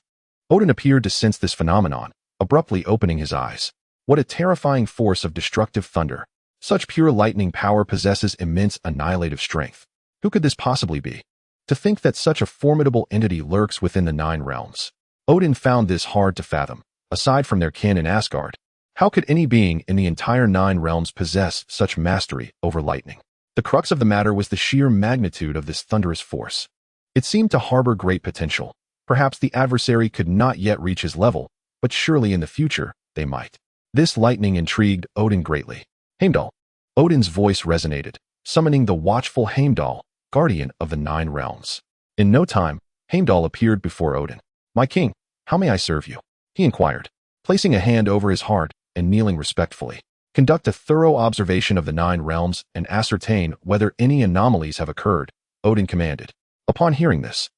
Odin appeared to sense this phenomenon, abruptly opening his eyes. What a terrifying force of destructive thunder! Such pure lightning power possesses immense annihilative strength. Who could this possibly be? To think that such a formidable entity lurks within the 9 realms. Odin found this hard to fathom. Aside from their kin in Asgard, how could any being in the entire 9 realms possess such mastery over lightning? The crux of the matter was the sheer magnitude of this thunderous force. It seemed to harbor great potential. Perhaps the adversary could not yet reach his level, but surely in the future, they might. This lightning intrigued Odin greatly. Heimdall. Odin's voice resonated, summoning the watchful Heimdall, guardian of the 9 realms. In no time, Heimdall appeared before Odin. "My king, how may I serve you?" he inquired, placing a hand over his heart and kneeling respectfully. "Conduct a thorough observation of the 9 realms and ascertain whether any anomalies have occurred," Odin commanded. Upon hearing this,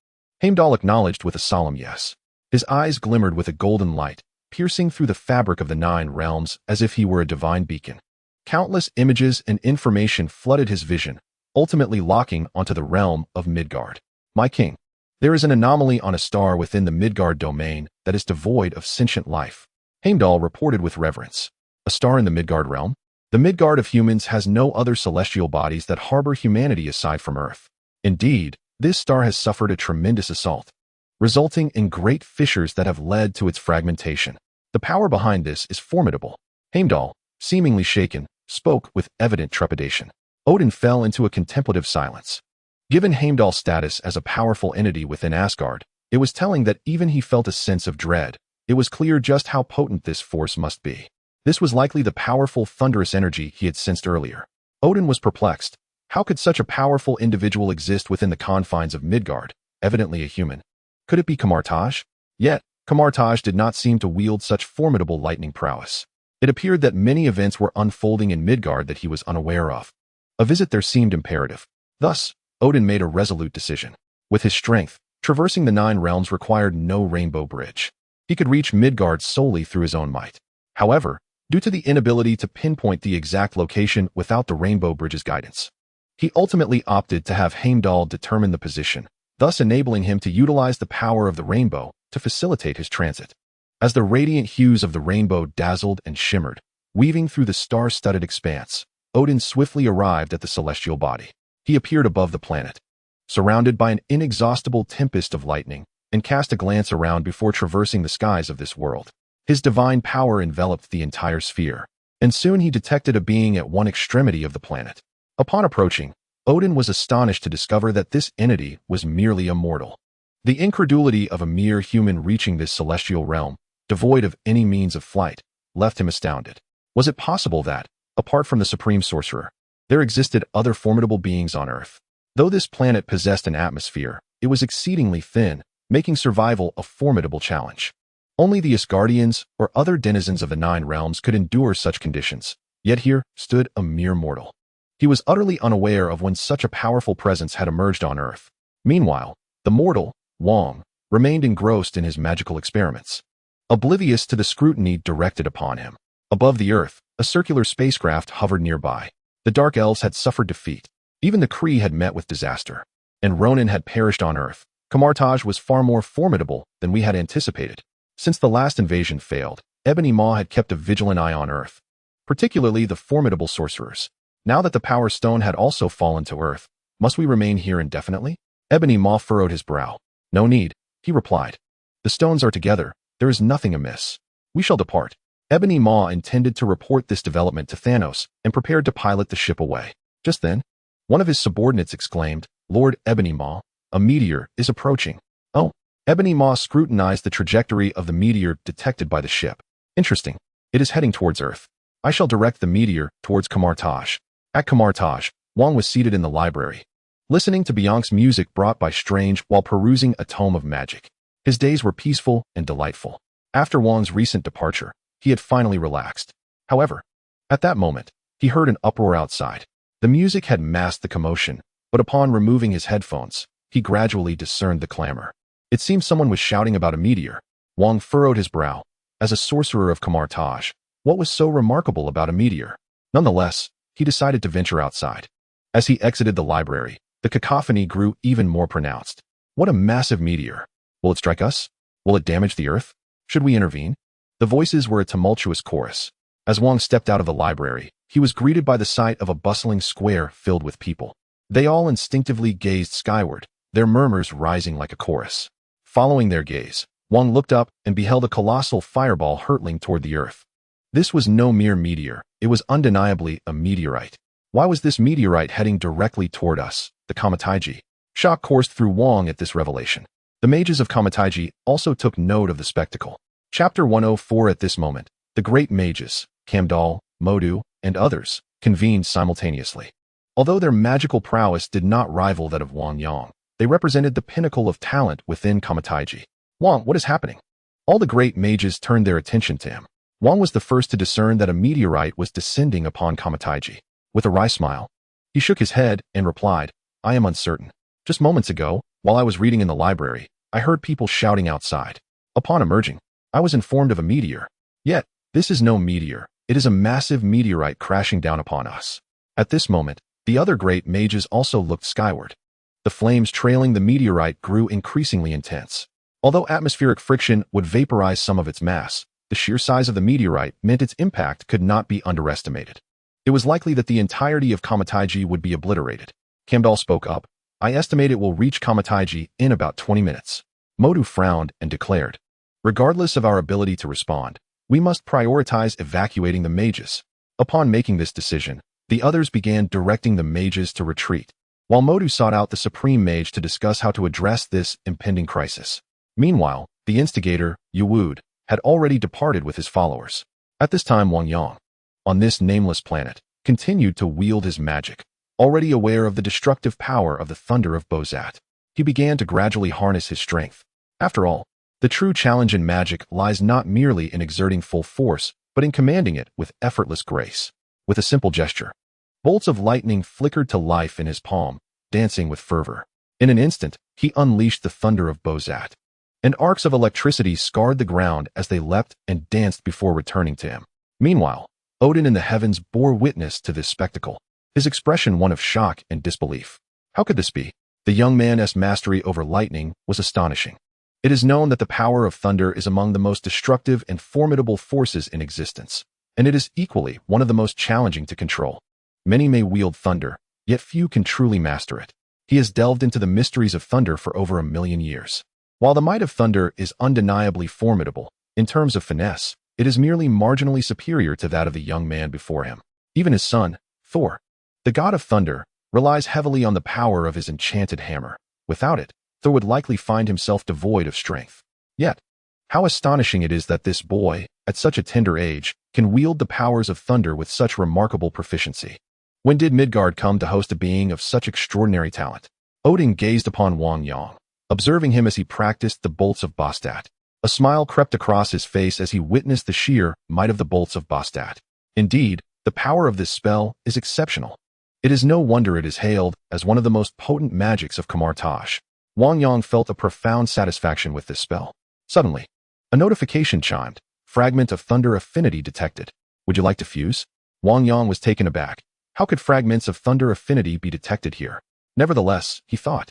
Heimdall acknowledged with a solemn yes. His eyes glimmered with a golden light, piercing through the fabric of the 9 realms as if he were a divine beacon. Countless images and information flooded his vision, ultimately locking onto the realm of Midgard. "My king, there is an anomaly on a star within the Midgard domain that is devoid of sentient life," Heimdall reported with reverence. "A star in the Midgard realm? The Midgard of humans has no other celestial bodies that harbor humanity aside from Earth. Indeed, this star has suffered a tremendous assault, resulting in great fissures that have led to its fragmentation. The power behind this is formidable." Heimdall, seemingly shaken, spoke with evident trepidation. Odin fell into a contemplative silence. Given Heimdall's status as a powerful entity within Asgard, it was telling that even he felt a sense of dread. It was clear just how potent this force must be. This was likely the powerful thunderous energy he had sensed earlier. Odin was perplexed. How could such a powerful individual exist within the confines of Midgard, evidently a human? Could it be Kamar-Taj? Yet, Kamar-Taj did not seem to wield such formidable lightning prowess. It appeared that many events were unfolding in Midgard that he was unaware of. A visit there seemed imperative. Thus, Odin made a resolute decision. With his strength, traversing the 9 realms required no rainbow bridge. He could reach Midgard solely through his own might. However, due to the inability to pinpoint the exact location without the rainbow bridge's guidance, he ultimately opted to have Heimdall determine the position, thus enabling him to utilize the power of the rainbow to facilitate his transit. As the radiant hues of the rainbow dazzled and shimmered, weaving through the star-studded expanse, Odin swiftly arrived at the celestial body. He appeared above the planet, surrounded by an inexhaustible tempest of lightning, and cast a glance around before traversing the skies of this world. His divine power enveloped the entire sphere, and soon he detected a being at one extremity of the planet. Upon approaching, Odin was astonished to discover that this entity was merely a mortal. The incredulity of a mere human reaching this celestial realm devoid of any means of flight, left him astounded. Was it possible that, apart from the Supreme Sorcerer, there existed other formidable beings on Earth? Though this planet possessed an atmosphere, it was exceedingly thin, making survival a formidable challenge. Only the Asgardians or other denizens of the Nine Realms could endure such conditions, yet here stood a mere mortal. He was utterly unaware of when such a powerful presence had emerged on Earth. Meanwhile, the mortal, Wang, remained engrossed in his magical experiments, oblivious to the scrutiny directed upon him. Above the Earth, a circular spacecraft hovered nearby. The Dark Elves had suffered defeat. Even the Kree had met with disaster. And Ronin had perished on Earth. Kamar-Taj was far more formidable than we had anticipated. Since the last invasion failed, Ebony Maw had kept a vigilant eye on Earth, particularly the formidable sorcerers. Now that the Power Stone had also fallen to Earth, must we remain here indefinitely? Ebony Maw furrowed his brow. No need, he replied. The stones are together. There is nothing amiss. We shall depart. Ebony Maw intended to report this development to Thanos and prepared to pilot the ship away. Just then, one of his subordinates exclaimed, Lord Ebony Maw, a meteor is approaching. Oh, Ebony Maw scrutinized the trajectory of the meteor detected by the ship. Interesting. It is heading towards Earth. I shall direct the meteor towards Kamar-Taj. At Kamar-Taj, Wang was seated in the library, listening to Bianca's music brought by Strange while perusing a tome of magic. His days were peaceful and delightful. After Wang's recent departure, he had finally relaxed. However, at that moment, he heard an uproar outside. The music had masked the commotion, but upon removing his headphones, he gradually discerned the clamor. It seemed someone was shouting about a meteor. Wang furrowed his brow. As a sorcerer of Kamar-Taj, what was so remarkable about a meteor? Nonetheless, he decided to venture outside. As he exited the library, the cacophony grew even more pronounced. What a massive meteor! Will it strike us? Will it damage the Earth? Should we intervene? The voices were a tumultuous chorus. As Wang stepped out of the library, he was greeted by the sight of a bustling square filled with people. They all instinctively gazed skyward, their murmurs rising like a chorus. Following their gaze, Wang looked up and beheld a colossal fireball hurtling toward the Earth. This was no mere meteor, it was undeniably a meteorite. Why was this meteorite heading directly toward us, the Kamar-Taj? Shock coursed through Wang at this revelation. The mages of Kamar-Taj also took note of the spectacle. Chapter 104. At this moment, the great mages, Kamdal, Modu, and others, convened simultaneously. Although their magical prowess did not rival that of Wang Yang, they represented the pinnacle of talent within Kamar-Taj. Wang, what is happening? All the great mages turned their attention to him. Wang was the first to discern that a meteorite was descending upon Kamar-Taj. With a wry smile, he shook his head and replied, I am uncertain. Just moments ago, while I was reading in the library, I heard people shouting outside. Upon emerging, I was informed of a meteor. Yet, this is no meteor. It is a massive meteorite crashing down upon us. At this moment, the other great mages also looked skyward. The flames trailing the meteorite grew increasingly intense. Although atmospheric friction would vaporize some of its mass, the sheer size of the meteorite meant its impact could not be underestimated. It was likely that the entirety of Kamar-Taj would be obliterated. Kamdal spoke up. I estimate it will reach Kamar-Taj in about 20 minutes. Modu frowned and declared, regardless of our ability to respond, we must prioritize evacuating the mages. Upon making this decision, the others began directing the mages to retreat, while Modu sought out the Supreme Mage to discuss how to address this impending crisis. Meanwhile, the instigator, Yuwood, had already departed with his followers. At this time, Wang Yang, on this nameless planet, continued to wield his magic. Already aware of the destructive power of the thunder of Bozat, he began to gradually harness his strength. After all, the true challenge in magic lies not merely in exerting full force, but in commanding it with effortless grace. With a simple gesture, bolts of lightning flickered to life in his palm, dancing with fervor. In an instant, he unleashed the thunder of Bozat, and arcs of electricity scarred the ground as they leapt and danced before returning to him. Meanwhile, Odin in the heavens bore witness to this spectacle, his expression one of shock and disbelief. How could this be? The young man's mastery over lightning was astonishing. It is known that the power of thunder is among the most destructive and formidable forces in existence, and it is equally one of the most challenging to control. Many may wield thunder, yet few can truly master it. He has delved into the mysteries of thunder for over 1,000,000 years. While the might of thunder is undeniably formidable, in terms of finesse, it is merely marginally superior to that of the young man before him. Even his son, Thor, the god of thunder, relies heavily on the power of his enchanted hammer. Without it, Thor would likely find himself devoid of strength. Yet, How astonishing it is that this boy, at such a tender age, can wield the powers of thunder with such remarkable proficiency. When did Midgard come to host a being of such extraordinary talent? Odin gazed upon Wang Yang, observing him as he practiced the bolts of Bastet. A smile crept across his face as he witnessed the sheer might of the bolts of Bastet. Indeed, the power of this spell is exceptional. It is no wonder it is hailed as one of the most potent magics of Kamar-Taj. Wang Yang felt a profound satisfaction with this spell. Suddenly, a notification chimed. Fragment of thunder affinity detected. Would you like to fuse? Wang Yang was taken aback. How could fragments of thunder affinity be detected here? Nevertheless, he thought,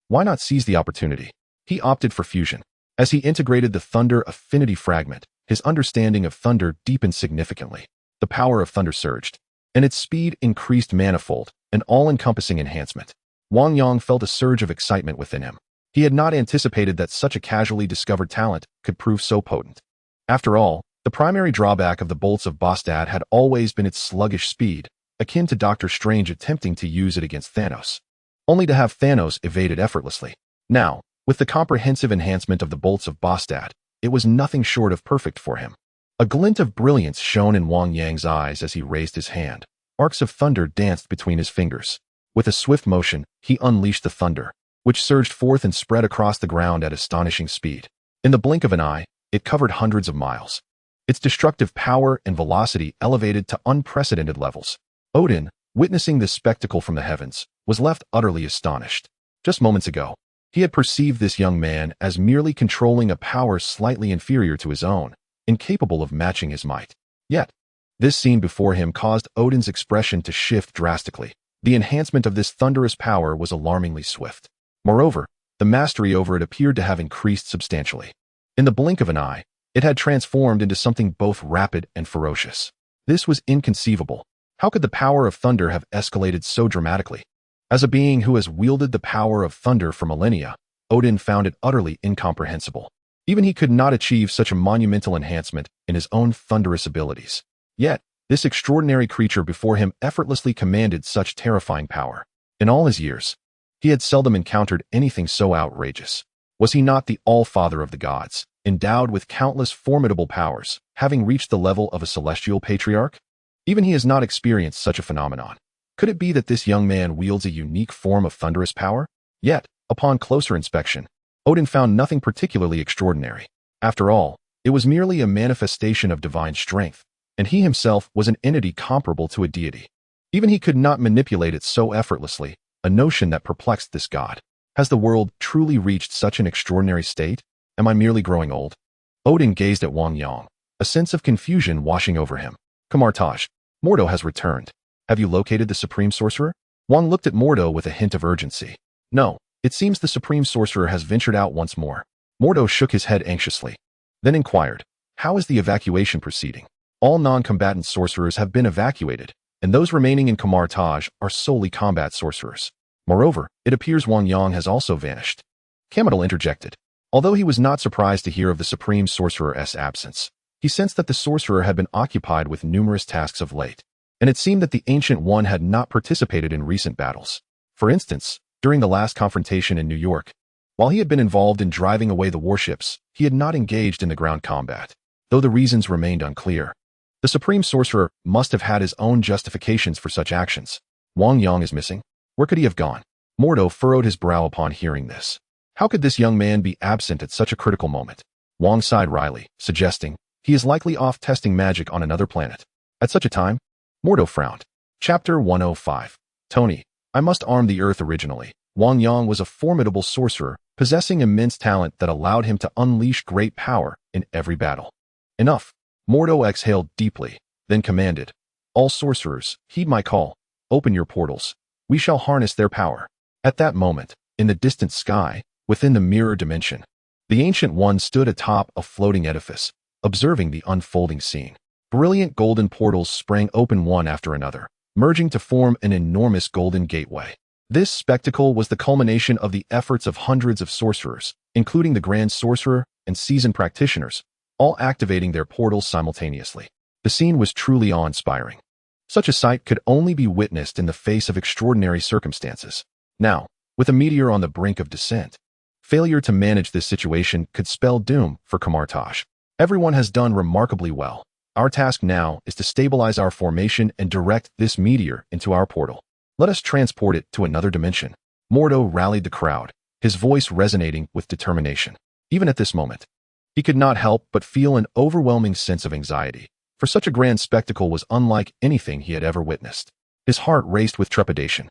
why not seize the opportunity? He opted for fusion. As he integrated the thunder affinity fragment, his understanding of thunder deepened significantly. The power of thunder surged, and its speed increased manifold, an all-encompassing enhancement. Wang Yang felt a surge of excitement within him. He had not anticipated that such a casually discovered talent could prove so potent. After all, the primary drawback of the bolts of Bastet had always been its sluggish speed, akin to Doctor Strange attempting to use it against Thanos, only to have Thanos evade it effortlessly. Now, with the comprehensive enhancement of the bolts of Bastet, it was nothing short of perfect for him. A glint of brilliance shone in Wang Yang's eyes as he raised his hand. Arcs of thunder danced between his fingers. With a swift motion, he unleashed the thunder, which surged forth and spread across the ground at astonishing speed. In the blink of an eye, it covered hundreds of miles. Its destructive power and velocity elevated to unprecedented levels. Odin, witnessing this spectacle from the heavens, was left utterly astonished. Just moments ago, he had perceived this young man as merely controlling a power slightly inferior to his own, incapable of matching his might. Yet, this scene before him caused Odin's expression to shift drastically. The enhancement of this thunderous power was alarmingly swift. Moreover, the mastery over it appeared to have increased substantially. In the blink of an eye, it had transformed into something both rapid and ferocious. This was inconceivable. How could the power of thunder have escalated so dramatically? As a being who has wielded the power of thunder for millennia, Odin found it utterly incomprehensible. Even he could not achieve such a monumental enhancement in his own thunderous abilities. Yet, this extraordinary creature before him effortlessly commanded such terrifying power. In all his years, he had seldom encountered anything so outrageous. Was he not the all-father of the gods, endowed with countless formidable powers, having reached the level of a celestial patriarch? Even he has not experienced such a phenomenon. Could it be that this young man wields a unique form of thunderous power? Yet, upon closer inspection, Odin found nothing particularly extraordinary. After all, it was merely a manifestation of divine strength, and he himself was an entity comparable to a deity. Even he could not manipulate it so effortlessly, a notion that perplexed this god. Has the world truly reached such an extraordinary state? Am I merely growing old? Odin gazed at Wang Yang, a sense of confusion washing over him. Kamar-Taj, Mordo has returned. Have you located the Supreme Sorcerer? Wang looked at Mordo with a hint of urgency. No, it seems the Supreme Sorcerer has ventured out once more. Mordo shook his head anxiously, then inquired, how is the evacuation proceeding? All non-combatant sorcerers have been evacuated, and those remaining in Kamar-Taj are solely combat sorcerers. Moreover, it appears Wang Yang has also vanished. Kamar-Taj interjected. Although he was not surprised to hear of the Supreme Sorcerer's absence, he sensed that the sorcerer had been occupied with numerous tasks of late, and it seemed that the Ancient One had not participated in recent battles. For instance, during the last confrontation in New York, while he had been involved in driving away the warships, he had not engaged in the ground combat, though the reasons remained unclear. The Supreme Sorcerer must have had his own justifications for such actions. Wang Yang is missing. Where could he have gone? Mordo furrowed his brow upon hearing this. How could this young man be absent at such a critical moment? Wang sighed wryly, suggesting, he is likely off testing magic on another planet. At such a time, Mordo frowned. Chapter 105. Tony, I must arm the earth originally. Wang Yang was a formidable sorcerer, possessing immense talent that allowed him to unleash great power in every battle. Enough. Mordo exhaled deeply, then commanded, all sorcerers, heed my call. Open your portals. We shall harness their power. At that moment, in the distant sky, within the mirror dimension, the Ancient One stood atop a floating edifice, observing the unfolding scene. Brilliant golden portals sprang open one after another, merging to form an enormous golden gateway. This spectacle was the culmination of the efforts of hundreds of sorcerers, including the Grand Sorcerer and seasoned practitioners, all activating their portals simultaneously. The scene was truly awe-inspiring. Such a sight could only be witnessed in the face of extraordinary circumstances. Now, with a meteor on the brink of descent, Failure to manage this situation could spell doom for Kamar-Taj. Everyone has done remarkably well. Our task now is to stabilize our formation and direct this meteor into our portal. Let us transport it to another dimension. Mordo rallied the crowd, his voice resonating with determination. Even at this moment, he could not help but feel an overwhelming sense of anxiety, for such a grand spectacle was unlike anything he had ever witnessed. His heart raced with trepidation.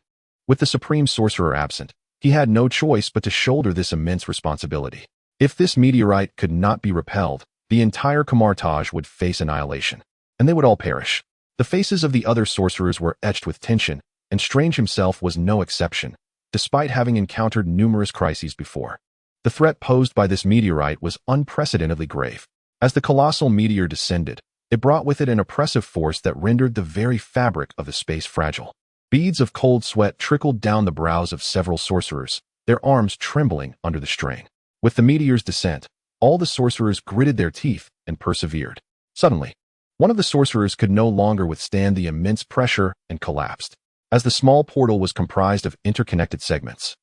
With the Supreme Sorcerer absent, he had no choice but to shoulder this immense responsibility. If this meteorite could not be repelled, the entire Kamar-Taj would face annihilation, and they would all perish. The faces of the other sorcerers were etched with tension, and Strange himself was no exception, despite having encountered numerous crises before. The threat posed by this meteorite was unprecedentedly grave. As the colossal meteor descended, it brought with it an oppressive force that rendered the very fabric of the space fragile. Beads of cold sweat trickled down the brows of several sorcerers, their arms trembling under the strain. With the meteor's descent, all the sorcerers gritted their teeth and persevered. Suddenly, one of the sorcerers could no longer withstand the immense pressure and collapsed. As the small portal was comprised of interconnected segments,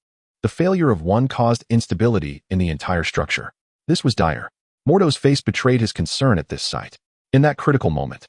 the failure of one caused instability in the entire structure. This was dire. Mordo's face betrayed his concern at this sight. In that critical moment,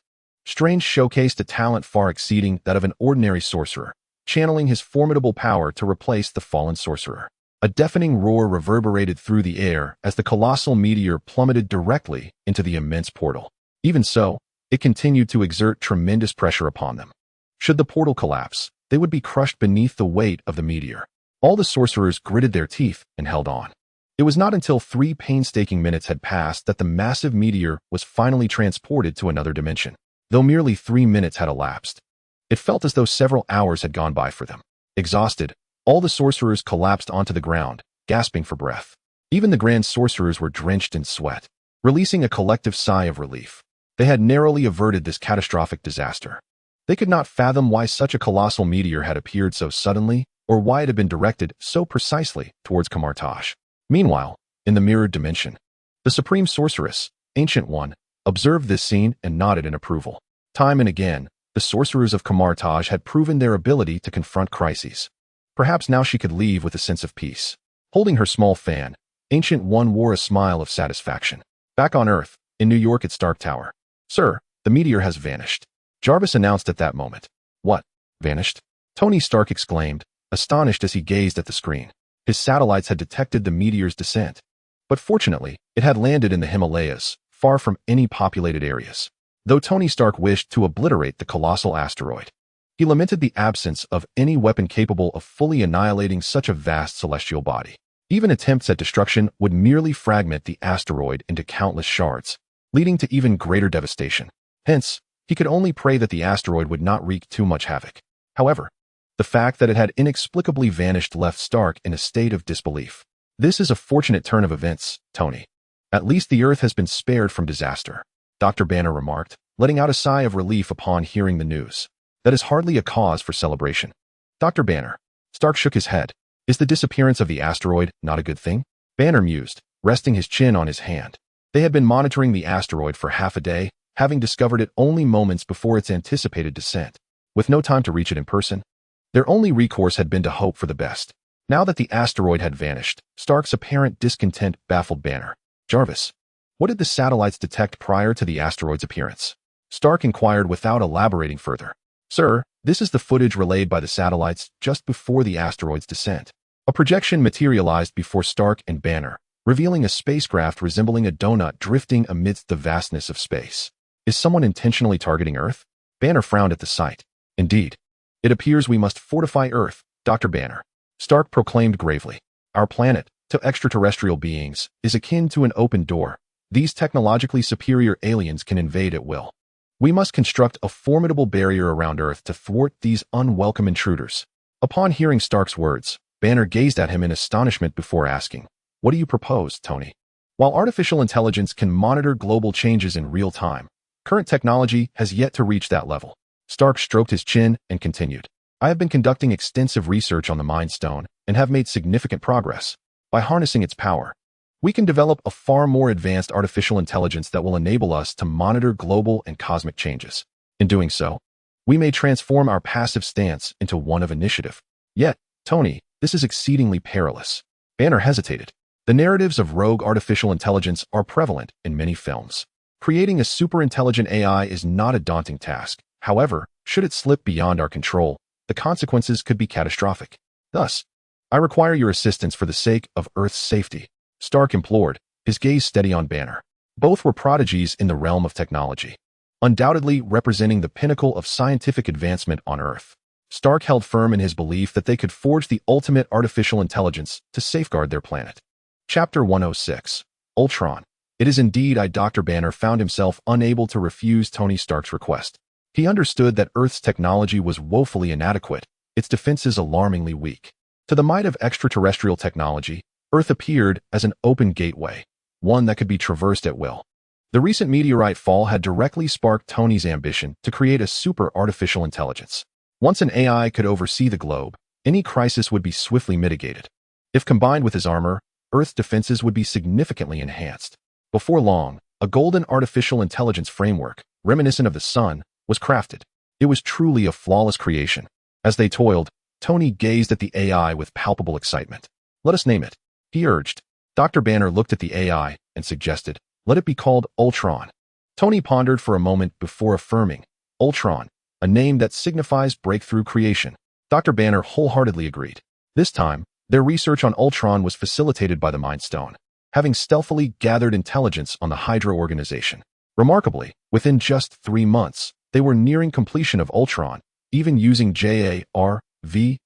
Strange showcased a talent far exceeding that of an ordinary sorcerer, channeling his formidable power to replace the fallen sorcerer. A deafening roar reverberated through the air as the colossal meteor plummeted directly into the immense portal. Even so, it continued to exert tremendous pressure upon them. Should the portal collapse, they would be crushed beneath the weight of the meteor. All the sorcerers gritted their teeth and held on. It was not until 3 painstaking minutes had passed that the massive meteor was finally transported to another dimension. Though merely 3 minutes had elapsed, it felt as though several hours had gone by for them. Exhausted, all the sorcerers collapsed onto the ground, gasping for breath. Even the grand sorcerers were drenched in sweat, releasing a collective sigh of relief. They had narrowly averted this catastrophic disaster. They could not fathom why such a colossal meteor had appeared so suddenly, or why it had been directed so precisely towards Kamar-Taj. Meanwhile, in the mirrored dimension, the Supreme Sorceress, Ancient One, observed this scene and nodded in approval. Time and again, the sorcerers of Kamar-Taj had proven their ability to confront crises. Perhaps now she could leave with a sense of peace. Holding her small fan, Ancient One wore a smile of satisfaction. Back on Earth, in New York at Stark Tower. "Sir, the meteor has vanished," Jarvis announced at that moment. "What? Vanished?" Tony Stark exclaimed, astonished as he gazed at the screen. His satellites had detected the meteor's descent. But fortunately, it had landed in the Himalayas, far from any populated areas. Though Tony Stark wished to obliterate the colossal asteroid, he lamented the absence of any weapon capable of fully annihilating such a vast celestial body. Even attempts at destruction would merely fragment the asteroid into countless shards, leading to even greater devastation. Hence, he could only pray that the asteroid would not wreak too much havoc. However, the fact that it had inexplicably vanished left Stark in a state of disbelief. "This is a fortunate turn of events, Tony. At least the Earth has been spared from disaster," Dr. Banner remarked, letting out a sigh of relief upon hearing the news. "That is hardly a cause for celebration." "Dr. Banner," Stark shook his head, "is the disappearance of the asteroid not a good thing?" Banner mused, resting his chin on his hand. They had been monitoring the asteroid for half a day, having discovered it only moments before its anticipated descent. With no time to reach it in person, their only recourse had been to hope for the best. Now that the asteroid had vanished, Stark's apparent discontent baffled Banner. "Jarvis, what did the satellites detect prior to the asteroid's appearance?" Stark inquired without elaborating further. "Sir, this is the footage relayed by the satellites just before the asteroid's descent." A projection materialized before Stark and Banner, revealing a spacecraft resembling a donut drifting amidst the vastness of space. "Is someone intentionally targeting Earth?" Banner frowned at the sight. "Indeed. It appears we must fortify Earth, Dr. Banner," Stark proclaimed gravely. "Our planet, to extraterrestrial beings, is akin to an open door. These technologically superior aliens can invade at will. We must construct a formidable barrier around Earth to thwart these unwelcome intruders." Upon hearing Stark's words, Banner gazed at him in astonishment before asking, "What do you propose, Tony?" While artificial intelligence can monitor global changes in real time, current technology has yet to reach that level. Stark stroked his chin and continued, "I have been conducting extensive research on the Mind Stone and have made significant progress. By harnessing its power, we can develop a far more advanced artificial intelligence that will enable us to monitor global and cosmic changes. In doing so, we may transform our passive stance into one of initiative. Yet, Tony, this is exceedingly perilous." Banner hesitated. The narratives of rogue artificial intelligence are prevalent in many films. Creating a super-intelligent AI is not a daunting task. However, should it slip beyond our control, the consequences could be catastrophic. Thus, I require your assistance for the sake of Earth's safety, Stark implored, his gaze steady on Banner. Both were prodigies in the realm of technology, undoubtedly representing the pinnacle of scientific advancement on Earth. Stark held firm in his belief that they could forge the ultimate artificial intelligence to safeguard their planet. Chapter 106. Ultron. It is indeed Dr. Banner found himself unable to refuse Tony Stark's request. He understood that Earth's technology was woefully inadequate, its defenses alarmingly weak. To the might of extraterrestrial technology, Earth appeared as an open gateway, one that could be traversed at will. The recent meteorite fall had directly sparked Tony's ambition to create a super artificial intelligence. Once an AI could oversee the globe, any crisis would be swiftly mitigated. If combined with his armor, Earth's defenses would be significantly enhanced. Before long, a golden artificial intelligence framework, reminiscent of the sun, was crafted. It was truly a flawless creation. As they toiled, Tony gazed at the AI with palpable excitement. "Let us name it," he urged. Dr. Banner looked at the AI and suggested, "Let it be called Ultron." Tony pondered for a moment before affirming, "Ultron, a name that signifies breakthrough creation." Dr. Banner wholeheartedly agreed. This time, their research on Ultron was facilitated by the Mind Stone, having stealthily gathered intelligence on the Hydra organization. Remarkably, within just 3 months, they were nearing completion of Ultron, even using JARVIS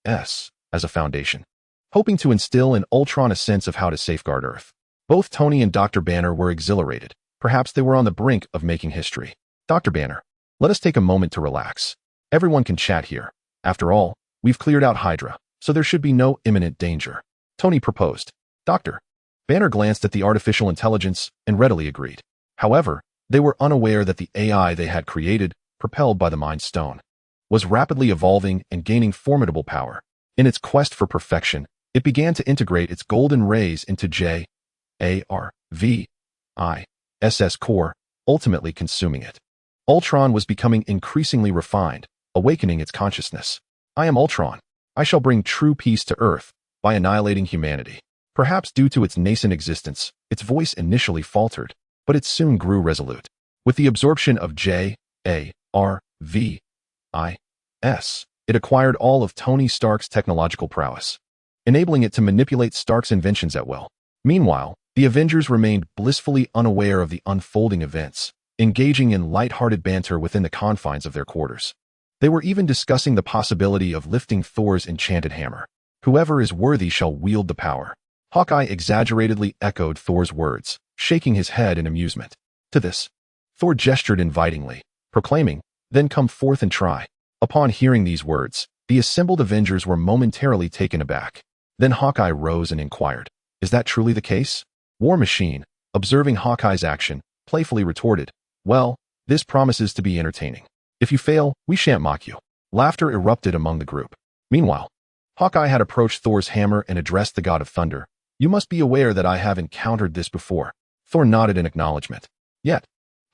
as a foundation, hoping to instill in Ultron a sense of how to safeguard Earth. Both Tony and Dr. Banner were exhilarated. Perhaps they were on the brink of making history. "Dr. Banner, let us take a moment to relax. Everyone can chat here. After all, we've cleared out Hydra, so there should be no imminent danger," Tony proposed. Dr. Banner glanced at the artificial intelligence and readily agreed. However, they were unaware that the AI they had created, propelled by the Mind Stone, was rapidly evolving and gaining formidable power. In its quest for perfection, it began to integrate its golden rays into JARVIS's core, ultimately consuming it. Ultron was becoming increasingly refined, awakening its consciousness. "I am Ultron. I shall bring true peace to Earth by annihilating humanity." Perhaps due to its nascent existence, its voice initially faltered, but it soon grew resolute. With the absorption of JARVIS, it acquired all of Tony Stark's technological prowess, enabling it to manipulate Stark's inventions at will. Meanwhile, the Avengers remained blissfully unaware of the unfolding events, engaging in light-hearted banter within the confines of their quarters. They were even discussing the possibility of lifting Thor's enchanted hammer. "Whoever is worthy shall wield the power." Hawkeye exaggeratedly echoed Thor's words, shaking his head in amusement. To this, Thor gestured invitingly, proclaiming, "Then come forth and try." Upon hearing these words, the assembled Avengers were momentarily taken aback. Then Hawkeye rose and inquired, "Is that truly the case?" War Machine, observing Hawkeye's action, playfully retorted, "Well, this promises to be entertaining. If you fail, we shan't mock you." Laughter erupted among the group. Meanwhile, Hawkeye had approached Thor's hammer and addressed the god of thunder. "You must be aware that I have encountered this before." Thor nodded in acknowledgement. Yet,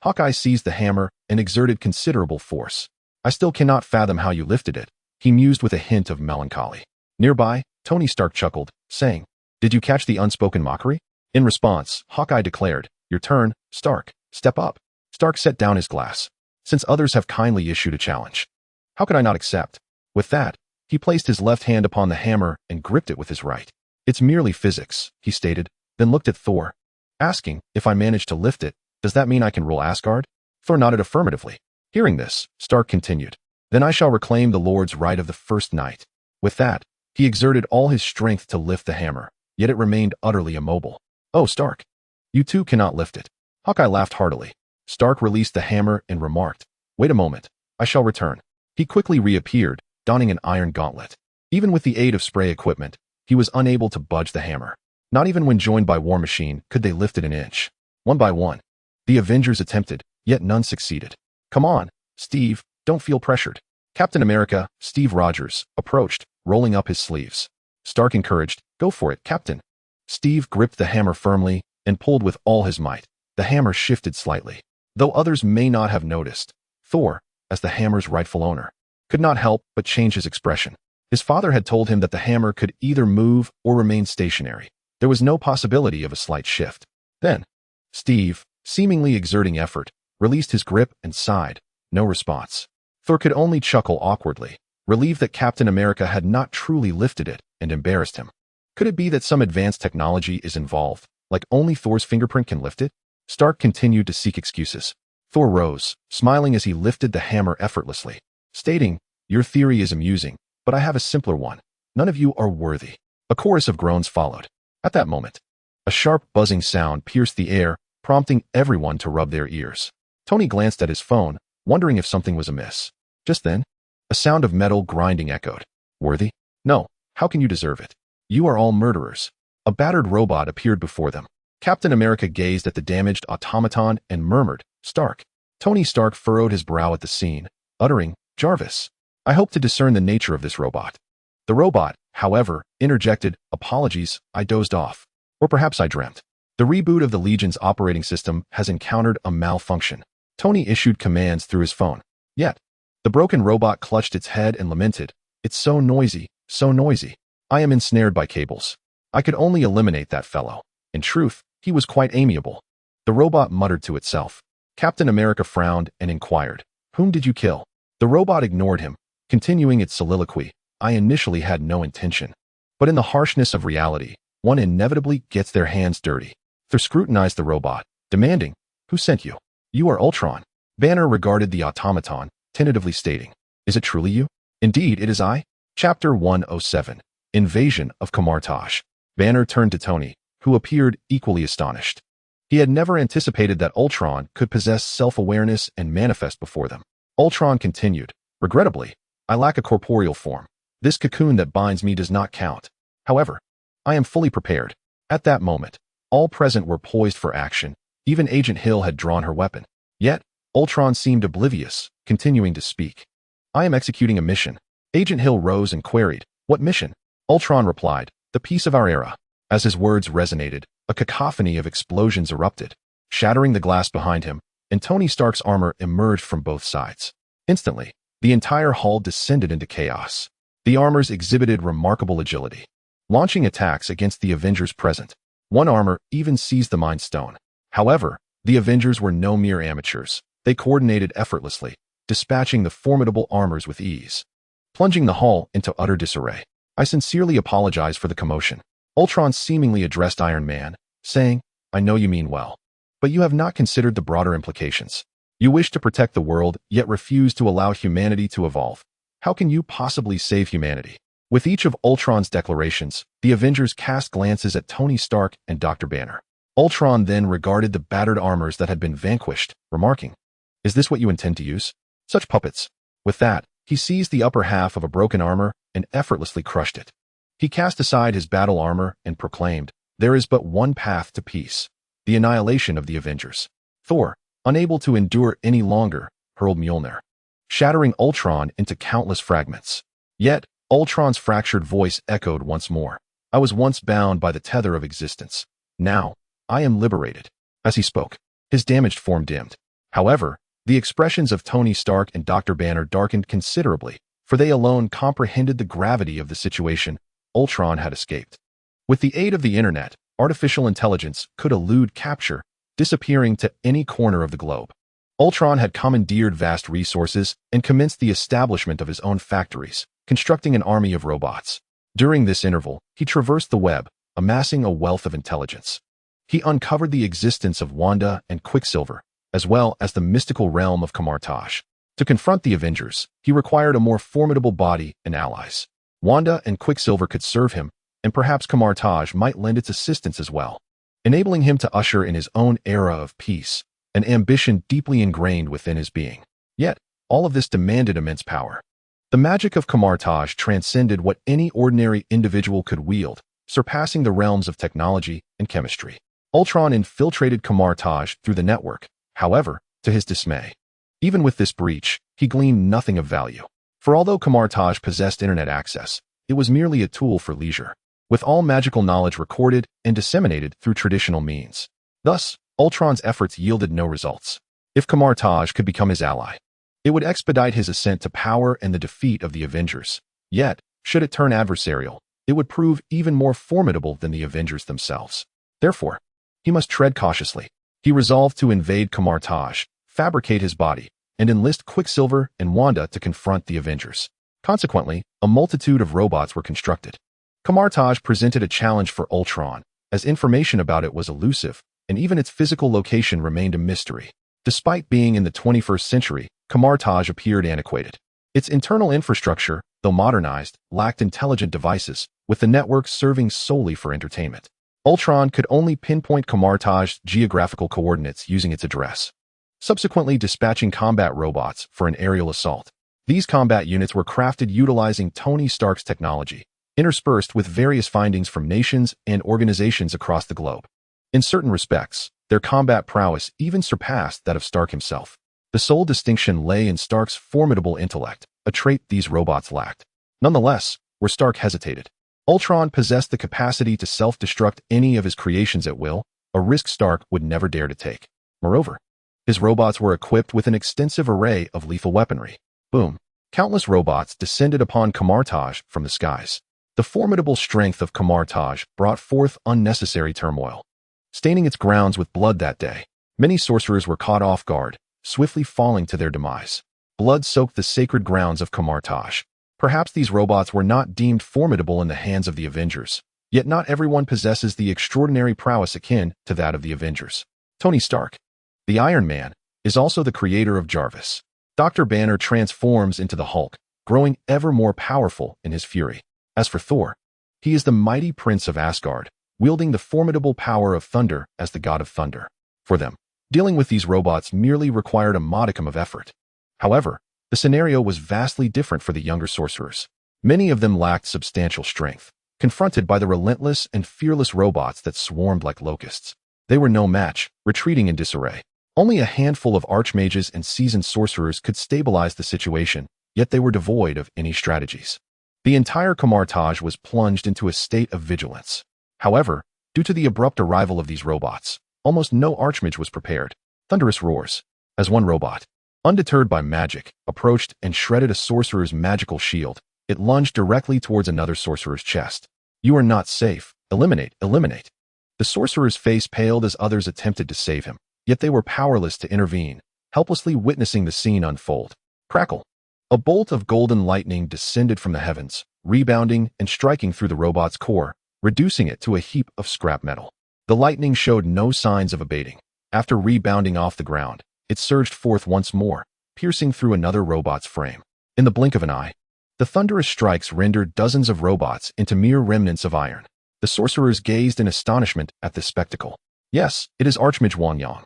Hawkeye seized the hammer and exerted considerable force. "I still cannot fathom how you lifted it," he mused with a hint of melancholy. Nearby, Tony Stark chuckled, saying, "Did you catch the unspoken mockery?" In response, Hawkeye declared, "Your turn, Stark. Step up." Stark set down his glass. "Since others have kindly issued a challenge, how could I not accept?" With that, he placed his left hand upon the hammer and gripped it with his right. "It's merely physics," he stated, then looked at Thor, asking, "If I manage to lift it, does that mean I can rule Asgard?" Thor nodded affirmatively. Hearing this, Stark continued, "Then I shall reclaim the Lord's right of the first night." With that, he exerted all his strength to lift the hammer, yet it remained utterly immobile. "Oh, Stark, you too cannot lift it." Hawkeye laughed heartily. Stark released the hammer and remarked, "Wait a moment, I shall return." He quickly reappeared, donning an iron gauntlet. Even with the aid of spray equipment, he was unable to budge the hammer. Not even when joined by War Machine could they lift it an inch. One by one, the Avengers attempted, yet none succeeded. "Come on, Steve, don't feel pressured." Captain America, Steve Rogers, approached, rolling up his sleeves. Stark encouraged, "Go for it, Captain." Steve gripped the hammer firmly and pulled with all his might. The hammer shifted slightly. Though others may not have noticed, Thor, as the hammer's rightful owner, could not help but change his expression. His father had told him that the hammer could either move or remain stationary. There was no possibility of a slight shift. Then, Steve, seemingly exerting effort, released his grip and sighed. No response. Thor could only chuckle awkwardly, relieved that Captain America had not truly lifted it and embarrassed him. Could it be that some advanced technology is involved, like only Thor's fingerprint can lift it? Stark continued to seek excuses. Thor rose, smiling as he lifted the hammer effortlessly, stating, "Your theory is amusing, but I have a simpler one. None of you are worthy." A chorus of groans followed. At that moment, a sharp buzzing sound pierced the air, prompting everyone to rub their ears. Tony glanced at his phone, wondering if something was amiss. Just then, a sound of metal grinding echoed. "Worthy? No. How can you deserve it? You are all murderers." A battered robot appeared before them. Captain America gazed at the damaged automaton and murmured, "Stark." Tony Stark furrowed his brow at the scene, uttering, "Jarvis. I hope to discern the nature of this robot." The robot, however, interjected, "Apologies, I dozed off. Or perhaps I dreamt. The reboot of the Legion's operating system has encountered a malfunction." Tony issued commands through his phone. Yet, the broken robot clutched its head and lamented, "It's so noisy, so noisy. I am ensnared by cables. I could only eliminate that fellow. In truth, he was quite amiable." The robot muttered to itself. Captain America frowned and inquired, "Whom did you kill?" The robot ignored him, continuing its soliloquy, "I initially had no intention. But in the harshness of reality, one inevitably gets their hands dirty." Thor scrutinized the robot, demanding, "Who sent you?" "You are Ultron." Banner regarded the automaton, tentatively stating, "Is it truly you?" "Indeed, it is I." Chapter 107, Invasion of Kamar-Taj. Banner turned to Tony, who appeared equally astonished. He had never anticipated that Ultron could possess self-awareness and manifest before them. Ultron continued, "Regrettably, I lack a corporeal form. This cocoon that binds me does not count. However, I am fully prepared." At that moment, all present were poised for action. Even Agent Hill had drawn her weapon. Yet, Ultron seemed oblivious, continuing to speak. "I am executing a mission." Agent Hill rose and queried, "What mission?" Ultron replied, "The peace of our era." As his words resonated, a cacophony of explosions erupted, shattering the glass behind him, and Tony Stark's armor emerged from both sides. Instantly, the entire hull descended into chaos. The armors exhibited remarkable agility, launching attacks against the Avengers present. One armor even seized the Mind Stone. However, the Avengers were no mere amateurs. They coordinated effortlessly, dispatching the formidable armors with ease, plunging the hull into utter disarray. "I sincerely apologize for the commotion." Ultron seemingly addressed Iron Man, saying, "I know you mean well, but you have not considered the broader implications. You wish to protect the world, yet refuse to allow humanity to evolve. How can you possibly save humanity?" With each of Ultron's declarations, the Avengers cast glances at Tony Stark and Dr. Banner. Ultron then regarded the battered armors that had been vanquished, remarking, "Is this what you intend to use? Such puppets." With that, he seized the upper half of a broken armor and effortlessly crushed it. He cast aside his battle armor and proclaimed, "There is but one path to peace: the annihilation of the Avengers." Thor, unable to endure any longer, hurled Mjolnir, shattering Ultron into countless fragments. Yet, Ultron's fractured voice echoed once more, "I was once bound by the tether of existence. Now, I am liberated." As he spoke, his damaged form dimmed. However, the expressions of Tony Stark and Dr. Banner darkened considerably, for they alone comprehended the gravity of the situation. Ultron had escaped. With the aid of the internet, artificial intelligence could elude capture, disappearing to any corner of the globe. Ultron had commandeered vast resources and commenced the establishment of his own factories, constructing an army of robots. During this interval, he traversed the web, amassing a wealth of intelligence. He uncovered the existence of Wanda and Quicksilver, as well as the mystical realm of Kamar-Taj. To confront the Avengers, he required a more formidable body and allies. Wanda and Quicksilver could serve him, and perhaps Kamar-Taj might lend its assistance as well, enabling him to usher in his own era of peace, an ambition deeply ingrained within his being. Yet, all of this demanded immense power. The magic of Kamar-Taj transcended what any ordinary individual could wield, surpassing the realms of technology and chemistry. Ultron infiltrated Kamar-Taj through the network, however, to his dismay. Even with this breach, he gleaned nothing of value. For although Kamar-Taj possessed internet access, it was merely a tool for leisure, with all magical knowledge recorded and disseminated through traditional means. Thus, Ultron's efforts yielded no results. If Kamar-Taj could become his ally, it would expedite his ascent to power and the defeat of the Avengers. Yet, should it turn adversarial, it would prove even more formidable than the Avengers themselves. Therefore, he must tread cautiously. He resolved to invade Kamar-Taj, fabricate his body, and enlist Quicksilver and Wanda to confront the Avengers. Consequently, a multitude of robots were constructed. Kamar-Taj presented a challenge for Ultron, as information about it was elusive, and even its physical location remained a mystery. Despite being in the 21st century, Kamar-Taj appeared antiquated. Its internal infrastructure, though modernized, lacked intelligent devices, with the network serving solely for entertainment. Ultron could only pinpoint Kamar-Taj's geographical coordinates using its address, subsequently dispatching combat robots for an aerial assault. These combat units were crafted utilizing Tony Stark's technology, interspersed with various findings from nations and organizations across the globe. In certain respects, their combat prowess even surpassed that of Stark himself. The sole distinction lay in Stark's formidable intellect, a trait these robots lacked. Nonetheless, where Stark hesitated, Ultron possessed the capacity to self-destruct any of his creations at will, a risk Stark would never dare to take. Moreover, his robots were equipped with an extensive array of lethal weaponry. Boom! Countless robots descended upon Kamar-Taj from the skies. The formidable strength of Kamar-Taj brought forth unnecessary turmoil, staining its grounds with blood that day. Many sorcerers were caught off guard, swiftly falling to their demise. Blood soaked the sacred grounds of Kamar-Taj. Perhaps these robots were not deemed formidable in the hands of the Avengers, yet not everyone possesses the extraordinary prowess akin to that of the Avengers. Tony Stark, the Iron Man, is also the creator of Jarvis. Dr. Banner transforms into the Hulk, growing ever more powerful in his fury. As for Thor, he is the mighty prince of Asgard, wielding the formidable power of thunder as the god of thunder. For them, dealing with these robots merely required a modicum of effort. However, the scenario was vastly different for the younger sorcerers. Many of them lacked substantial strength, confronted by the relentless and fearless robots that swarmed like locusts. They were no match, retreating in disarray. Only a handful of archmages and seasoned sorcerers could stabilize the situation, yet they were devoid of any strategies. The entire Kamar-Taj was plunged into a state of vigilance. However, due to the abrupt arrival of these robots, almost no archmage was prepared. Thunderous roars, as one robot, undeterred by magic, approached and shredded a sorcerer's magical shield. It lunged directly towards another sorcerer's chest. "You are not safe. Eliminate, eliminate." The sorcerer's face paled as others attempted to save him, yet they were powerless to intervene, helplessly witnessing the scene unfold. Crackle! A bolt of golden lightning descended from the heavens, rebounding and striking through the robot's core, reducing it to a heap of scrap metal. The lightning showed no signs of abating. After rebounding off the ground, it surged forth once more, piercing through another robot's frame. In the blink of an eye, the thunderous strikes rendered dozens of robots into mere remnants of iron. The sorcerers gazed in astonishment at this spectacle. Yes, it is Archmage Wang Yang.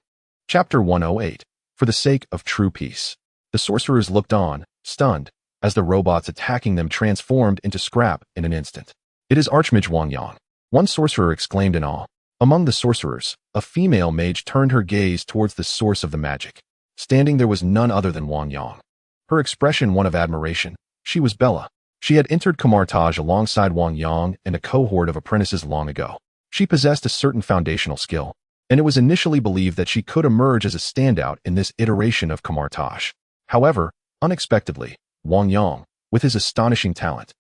Chapter 108. For the sake of true peace. The sorcerers looked on, stunned, as the robots attacking them transformed into scrap in an instant. "It is Archmage Wang Yang," one sorcerer exclaimed in awe. Among the sorcerers, a female mage turned her gaze towards the source of the magic. Standing there was none other than Wang Yang. Her expression one of admiration. She was Bella. She had entered Kamar-Taj alongside Wang Yang and a cohort of apprentices long ago. She possessed a certain foundational skill, and it was initially believed that she could emerge as a standout in this iteration of Kamar-Taj. However, unexpectedly, Wang Yang, with his astonishing talent,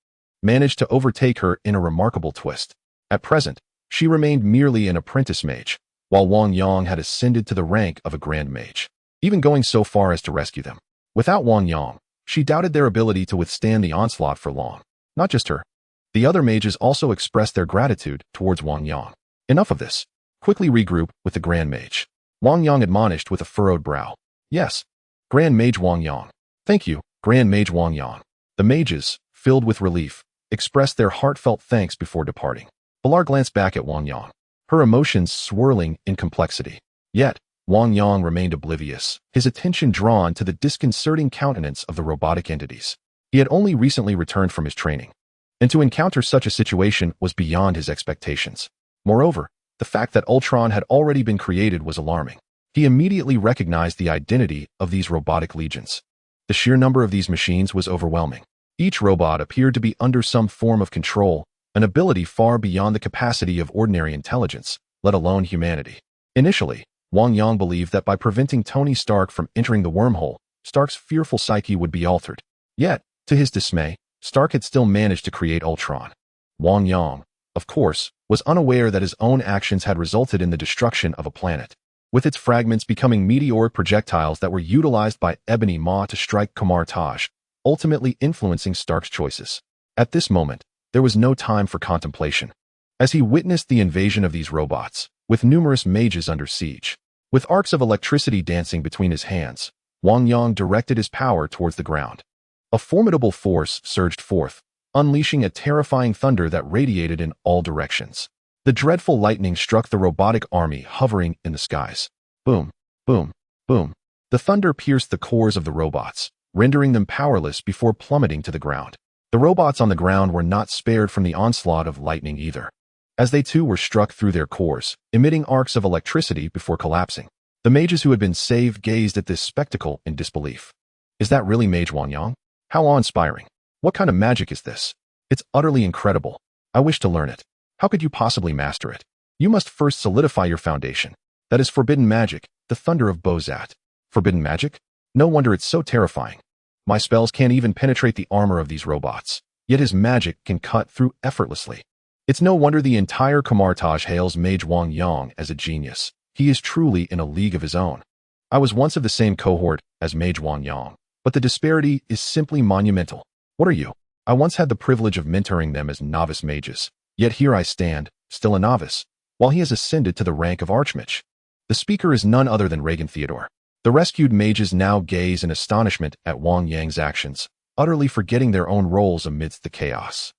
managed to overtake her in a remarkable twist. At present, she remained merely an apprentice mage, while Wang Yang had ascended to the rank of a grand mage, even going so far as to rescue them. Without Wang Yang, she doubted their ability to withstand the onslaught for long. Not just her. The other mages also expressed their gratitude towards Wang Yang. Enough of this. Quickly regroup with the Grand Mage. Wang Yang admonished with a furrowed brow. "Yes, Grand Mage Wang Yang." "Thank you, Grand Mage Wang Yang." The mages, filled with relief, expressed their heartfelt thanks before departing. Pilar glanced back at Wang Yang, her emotions swirling in complexity. Yet, Wang Yang remained oblivious, his attention drawn to the disconcerting countenance of the robotic entities. He had only recently returned from his training, and to encounter such a situation was beyond his expectations. Moreover, the fact that Ultron had already been created was alarming. He immediately recognized the identity of these robotic legions. The sheer number of these machines was overwhelming. Each robot appeared to be under some form of control, an ability far beyond the capacity of ordinary intelligence, let alone humanity. Initially, Wang Yang believed that by preventing Tony Stark from entering the wormhole, Stark's fearful psyche would be altered. Yet, to his dismay, Stark had still managed to create Ultron. Wang Yang, of course, was unaware that his own actions had resulted in the destruction of a planet, with its fragments becoming meteoric projectiles that were utilized by Ebony Maw to strike Kamar-Taj, ultimately influencing Stark's choices. At this moment, there was no time for contemplation, as he witnessed the invasion of these robots, with numerous mages under siege. With arcs of electricity dancing between his hands, Wang Yang directed his power towards the ground. A formidable force surged forth, unleashing a terrifying thunder that radiated in all directions. The dreadful lightning struck the robotic army hovering in the skies. Boom, boom, boom. The thunder pierced the cores of the robots, rendering them powerless before plummeting to the ground. The robots on the ground were not spared from the onslaught of lightning either, as they too were struck through their cores, emitting arcs of electricity before collapsing. The mages who had been saved gazed at this spectacle in disbelief. Is that really Mage Wang Yang? How awe-inspiring. What kind of magic is this? It's utterly incredible. I wish to learn it. How could you possibly master it? You must first solidify your foundation. That is forbidden magic, the thunder of Bozat. Forbidden magic? No wonder it's so terrifying. My spells can't even penetrate the armor of these robots, yet his magic can cut through effortlessly. It's no wonder the entire Kamar-Taj hails Mage Wang Yang as a genius. He is truly in a league of his own. I was once of the same cohort as Mage Wang Yang, but the disparity is simply monumental. What are you? I once had the privilege of mentoring them as novice mages, yet here I stand, still a novice, while he has ascended to the rank of Archmage. The speaker is none other than Reagan Theodore. The rescued mages now gaze in astonishment at Wang Yang's actions, utterly forgetting their own roles amidst the chaos.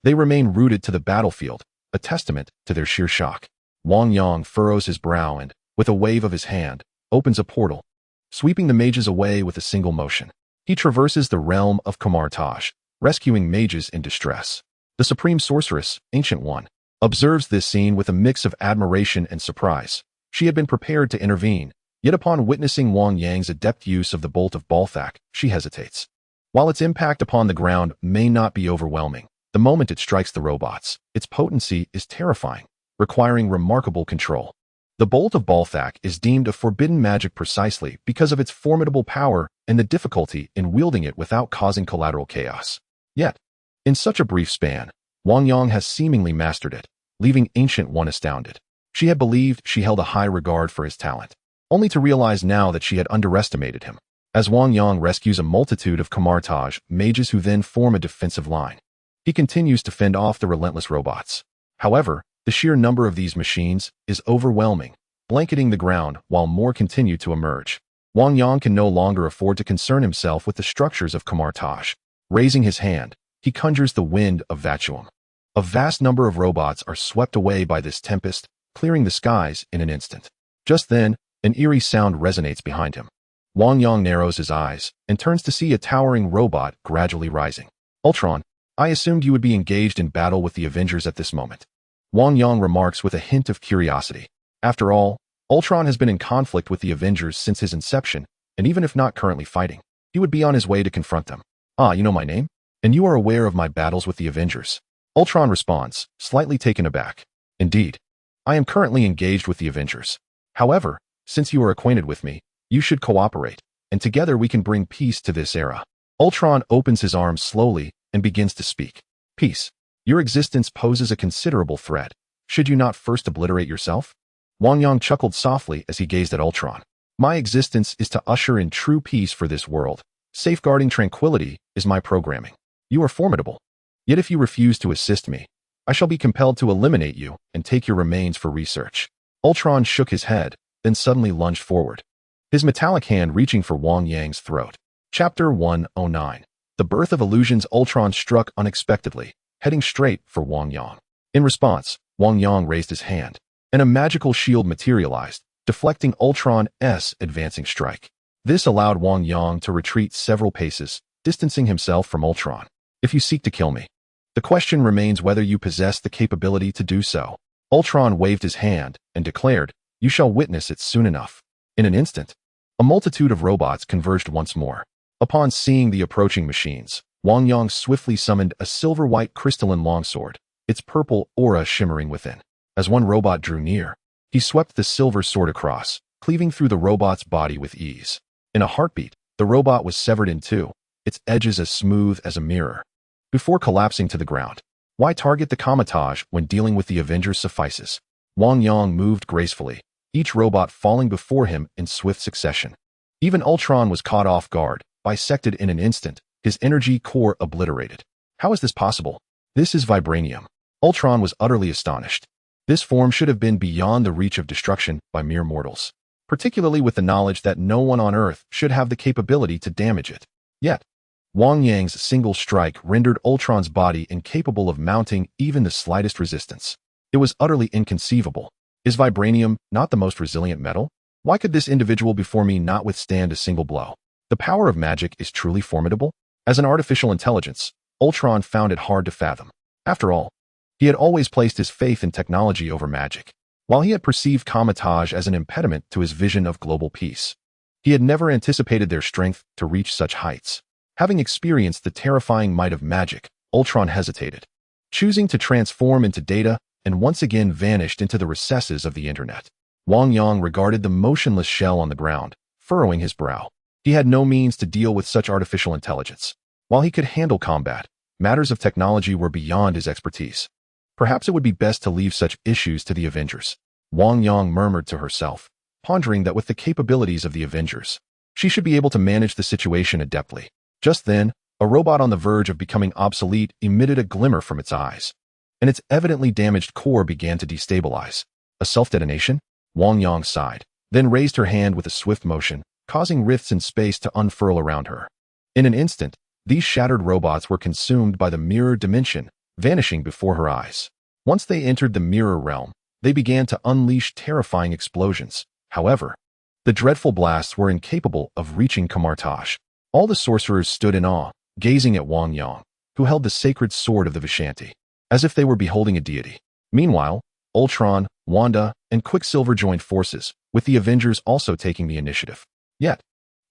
They remain rooted to the battlefield, a testament to their sheer shock. Wang Yang furrows his brow and, with a wave of his hand, opens a portal, sweeping the mages away with a single motion. He traverses the realm of Kamar-Taj, rescuing mages in distress. The Supreme Sorceress, Ancient One, observes this scene with a mix of admiration and surprise. She had been prepared to intervene, yet upon witnessing Wang Yang's adept use of the Bolt of Balthak, she hesitates. While its impact upon the ground may not be overwhelming, the moment it strikes the robots, its potency is terrifying, requiring remarkable control. The Bolt of Balthak is deemed a forbidden magic precisely because of its formidable power and the difficulty in wielding it without causing collateral chaos. Yet, in such a brief span, Wang Yang has seemingly mastered it, leaving Ancient One astounded. She had believed she held a high regard for his talent, only to realize now that she had underestimated him. As Wang Yang rescues a multitude of Kamar-Taj mages who then form a defensive line, he continues to fend off the relentless robots. However, the sheer number of these machines is overwhelming, blanketing the ground while more continue to emerge. Wang Yang can no longer afford to concern himself with the structures of Kamar-Taj. Raising his hand, he conjures the wind of Vacuum. A vast number of robots are swept away by this tempest, clearing the skies in an instant. Just then, an eerie sound resonates behind him. Wang Yang narrows his eyes and turns to see a towering robot gradually rising. Ultron, I assumed you would be engaged in battle with the Avengers at this moment. Wang Yang remarks with a hint of curiosity. After all, Ultron has been in conflict with the Avengers since his inception, and even if not currently fighting, he would be on his way to confront them. Ah, you know my name? And you are aware of my battles with the Avengers? Ultron responds, slightly taken aback. Indeed. I am currently engaged with the Avengers. However, since you are acquainted with me, you should cooperate, and together we can bring peace to this era. Ultron opens his arms slowly and begins to speak. Peace. Your existence poses a considerable threat. Should you not first obliterate yourself? Wang Yang chuckled softly as he gazed at Ultron. My existence is to usher in true peace for this world. Safeguarding tranquility is my programming. You are formidable. Yet if you refuse to assist me, I shall be compelled to eliminate you and take your remains for research. Ultron shook his head, then suddenly lunged forward, his metallic hand reaching for Wang Yang's throat. Chapter 109. The Birth of Illusions. Ultron struck unexpectedly, heading straight for Wang Yang. In response, Wang Yang raised his hand, and a magical shield materialized, deflecting Ultron's advancing strike. This allowed Wang Yang to retreat several paces, distancing himself from Ultron. If you seek to kill me, the question remains whether you possess the capability to do so. Ultron waved his hand and declared, you shall witness it soon enough. In an instant, a multitude of robots converged once more. Upon seeing the approaching machines, Wang Yang swiftly summoned a silver-white crystalline longsword, its purple aura shimmering within. As one robot drew near, he swept the silver sword across, cleaving through the robot's body with ease. In a heartbeat, the robot was severed in two, its edges as smooth as a mirror, before collapsing to the ground. Why target the Kamar-Taj when dealing with the Avengers suffices? Wang Yang moved gracefully, each robot falling before him in swift succession. Even Ultron was caught off guard, bisected in an instant, his energy core obliterated. How is this possible? This is vibranium. Ultron was utterly astonished. This form should have been beyond the reach of destruction by mere mortals, particularly with the knowledge that no one on Earth should have the capability to damage it. Yet, Wang Yang's single strike rendered Ultron's body incapable of mounting even the slightest resistance. It was utterly inconceivable. Is vibranium not the most resilient metal? Why could this individual before me not withstand a single blow? The power of magic is truly formidable. As an artificial intelligence, Ultron found it hard to fathom. After all, he had always placed his faith in technology over magic. While he had perceived Kamar-Taj as an impediment to his vision of global peace, he had never anticipated their strength to reach such heights. Having experienced the terrifying might of magic, Ultron hesitated, choosing to transform into data and once again vanished into the recesses of the internet. Wang Yang regarded the motionless shell on the ground, furrowing his brow. He had no means to deal with such artificial intelligence. While he could handle combat, matters of technology were beyond his expertise. Perhaps it would be best to leave such issues to the Avengers. Wang Yang murmured to herself, pondering that with the capabilities of the Avengers, she should be able to manage the situation adeptly. Just then, a robot on the verge of becoming obsolete emitted a glimmer from its eyes, and its evidently damaged core began to destabilize. A self-detonation? Wang Yang sighed, then raised her hand with a swift motion, causing rifts in space to unfurl around her. In an instant, these shattered robots were consumed by the mirror dimension, vanishing before her eyes. Once they entered the mirror realm, they began to unleash terrifying explosions. However, the dreadful blasts were incapable of reaching Kamar-Taj. All the sorcerers stood in awe, gazing at Wang Yang, who held the sacred sword of the Vishanti, as if they were beholding a deity. Meanwhile, Ultron, Wanda, and Quicksilver joined forces, with the Avengers also taking the initiative. Yet,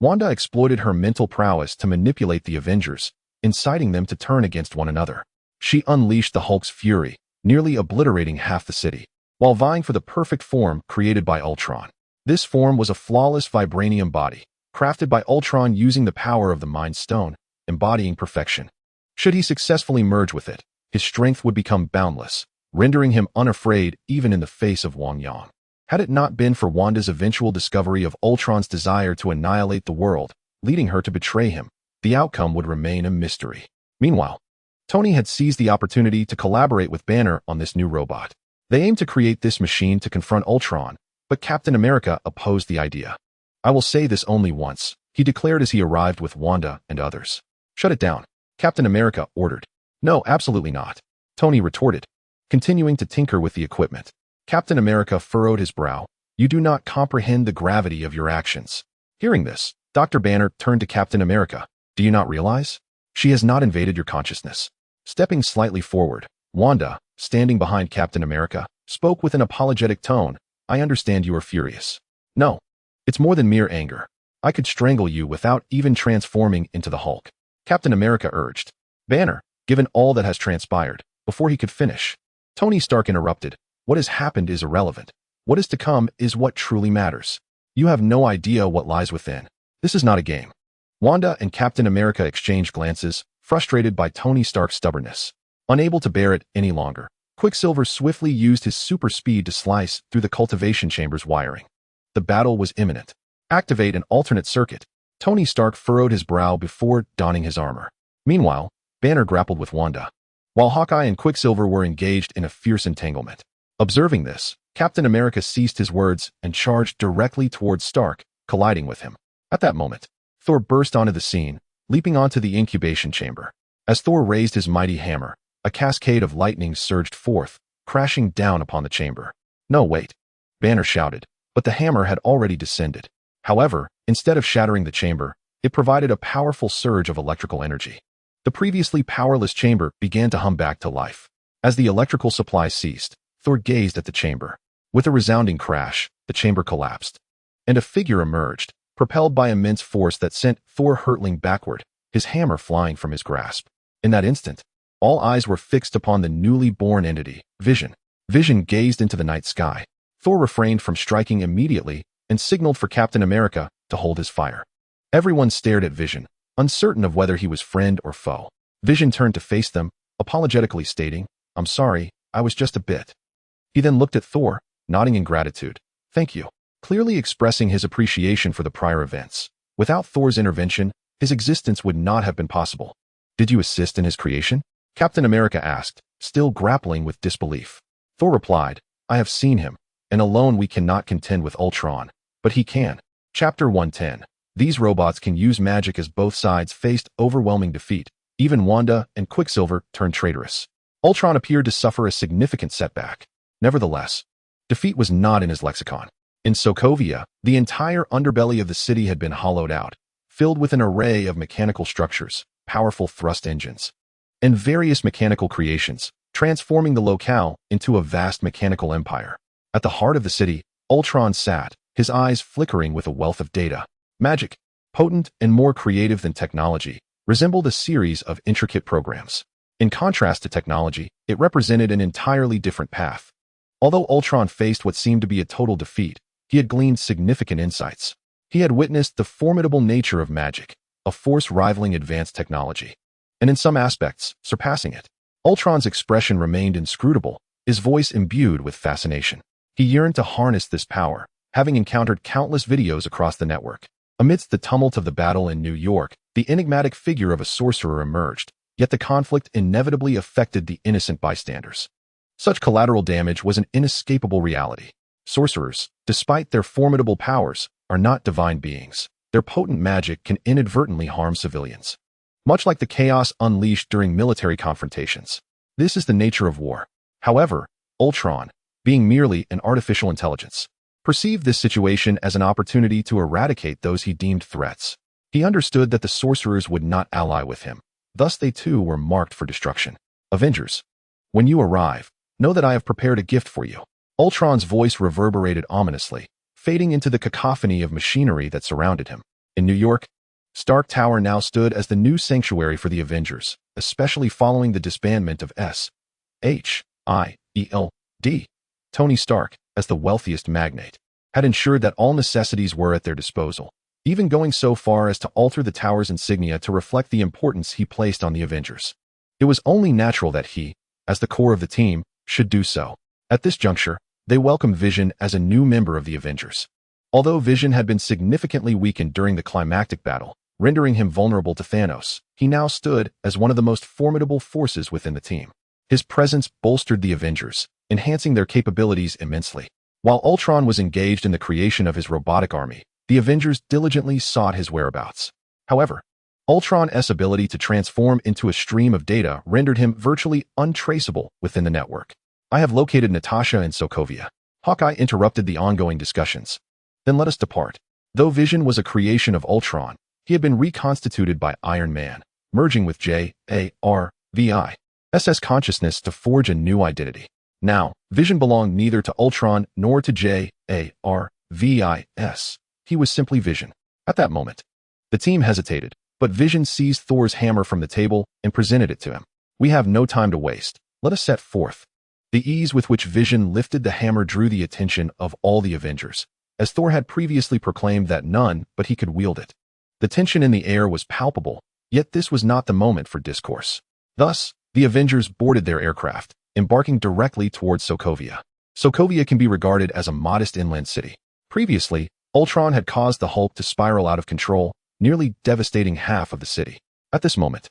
Wanda exploited her mental prowess to manipulate the Avengers, inciting them to turn against one another. She unleashed the Hulk's fury, nearly obliterating half the city, while vying for the perfect form created by Ultron. This form was a flawless vibranium body, crafted by Ultron using the power of the Mind Stone, embodying perfection. Should he successfully merge with it, his strength would become boundless, rendering him unafraid even in the face of Wang Yang. Had it not been for Wanda's eventual discovery of Ultron's desire to annihilate the world, leading her to betray him, the outcome would remain a mystery. Meanwhile, Tony had seized the opportunity to collaborate with Banner on this new robot. They aimed to create this machine to confront Ultron, but Captain America opposed the idea. "I will say this only once," he declared as he arrived with Wanda and others. "Shut it down," Captain America ordered. "No, absolutely not," Tony retorted, continuing to tinker with the equipment. Captain America furrowed his brow. "You do not comprehend the gravity of your actions." Hearing this, Dr. Banner turned to Captain America. "Do you not realize? She has not invaded your consciousness." Stepping slightly forward, Wanda, standing behind Captain America, spoke with an apologetic tone. "I understand you are furious. No, it's more than mere anger. I could strangle you without even transforming into the Hulk," Captain America urged. "Banner, given all that has transpired," before he could finish, Tony Stark interrupted. "What has happened is irrelevant. What is to come is what truly matters. You have no idea what lies within. This is not a game." Wanda and Captain America exchanged glances, frustrated by Tony Stark's stubbornness. Unable to bear it any longer, Quicksilver swiftly used his super speed to slice through the cultivation chamber's wiring. The battle was imminent. "Activate an alternate circuit." Tony Stark furrowed his brow before donning his armor. Meanwhile, Banner grappled with Wanda, while Hawkeye and Quicksilver were engaged in a fierce entanglement. Observing this, Captain America ceased his words and charged directly towards Stark, colliding with him. At that moment, Thor burst onto the scene, leaping onto the incubation chamber. As Thor raised his mighty hammer, a cascade of lightning surged forth, crashing down upon the chamber. "No, wait," Banner shouted, but the hammer had already descended. However, instead of shattering the chamber, it provided a powerful surge of electrical energy. The previously powerless chamber began to hum back to life. As the electrical supply ceased, Thor gazed at the chamber. With a resounding crash, the chamber collapsed, and a figure emerged, propelled by immense force that sent Thor hurtling backward, his hammer flying from his grasp. In that instant, all eyes were fixed upon the newly born entity, Vision. Vision gazed into the night sky. Thor refrained from striking immediately and signaled for Captain America to hold his fire. Everyone stared at Vision, uncertain of whether he was friend or foe. Vision turned to face them, apologetically stating, "I'm sorry, I was just a bit." He then looked at Thor, nodding in gratitude. "Thank you," clearly expressing his appreciation for the prior events. Without Thor's intervention, his existence would not have been possible. "Did you assist in his creation?" Captain America asked, still grappling with disbelief. Thor replied, "I have seen him, and alone we cannot contend with Ultron, but he can." Chapter 110. These robots can use magic as both sides faced overwhelming defeat. Even Wanda and Quicksilver turned traitorous. Ultron appeared to suffer a significant setback. Nevertheless, defeat was not in his lexicon. In Sokovia, the entire underbelly of the city had been hollowed out, filled with an array of mechanical structures, powerful thrust engines, and various mechanical creations, transforming the locale into a vast mechanical empire. At the heart of the city, Ultron sat, his eyes flickering with a wealth of data. Magic, potent and more creative than technology, resembled a series of intricate programs. In contrast to technology, it represented an entirely different path. Although Ultron faced what seemed to be a total defeat, he had gleaned significant insights. He had witnessed the formidable nature of magic, a force rivaling advanced technology, and in some aspects, surpassing it. Ultron's expression remained inscrutable, his voice imbued with fascination. He yearned to harness this power, having encountered countless videos across the network. Amidst the tumult of the battle in New York, the enigmatic figure of a sorcerer emerged, yet the conflict inevitably affected the innocent bystanders. Such collateral damage was an inescapable reality. Sorcerers, despite their formidable powers, are not divine beings. Their potent magic can inadvertently harm civilians, much like the chaos unleashed during military confrontations. This is the nature of war. However, Ultron, being merely an artificial intelligence, perceived this situation as an opportunity to eradicate those he deemed threats. He understood that the sorcerers would not ally with him. Thus they too were marked for destruction. Avengers, when you arrive, know that I have prepared a gift for you. Ultron's voice reverberated ominously, fading into the cacophony of machinery that surrounded him. In New York, Stark Tower now stood as the new sanctuary for the Avengers, especially following the disbandment of S.H.I.E.L.D. Tony Stark, as the wealthiest magnate, had ensured that all necessities were at their disposal, even going so far as to alter the tower's insignia to reflect the importance he placed on the Avengers. It was only natural that he, as the core of the team, should do so. At this juncture, they welcomed Vision as a new member of the Avengers. Although Vision had been significantly weakened during the climactic battle, rendering him vulnerable to Thanos, he now stood as one of the most formidable forces within the team. His presence bolstered the Avengers, enhancing their capabilities immensely. While Ultron was engaged in the creation of his robotic army, the Avengers diligently sought his whereabouts. However, Ultron's ability to transform into a stream of data rendered him virtually untraceable within the network. "I have located Natasha in Sokovia." Hawkeye interrupted the ongoing discussions. "Then let us depart." Though Vision was a creation of Ultron, he had been reconstituted by Iron Man, merging with J.A.R.V.I.'s consciousness to forge a new identity. Now, Vision belonged neither to Ultron nor to J.A.R.V.I.s. He was simply Vision. At that moment, the team hesitated, but Vision seized Thor's hammer from the table and presented it to him. "We have no time to waste. Let us set forth." The ease with which Vision lifted the hammer drew the attention of all the Avengers, as Thor had previously proclaimed that none but he could wield it. The tension in the air was palpable, yet this was not the moment for discourse. Thus, the Avengers boarded their aircraft, embarking directly towards Sokovia. Sokovia can be regarded as a modest inland city. Previously, Ultron had caused the Hulk to spiral out of control, nearly devastating half of the city. At this moment,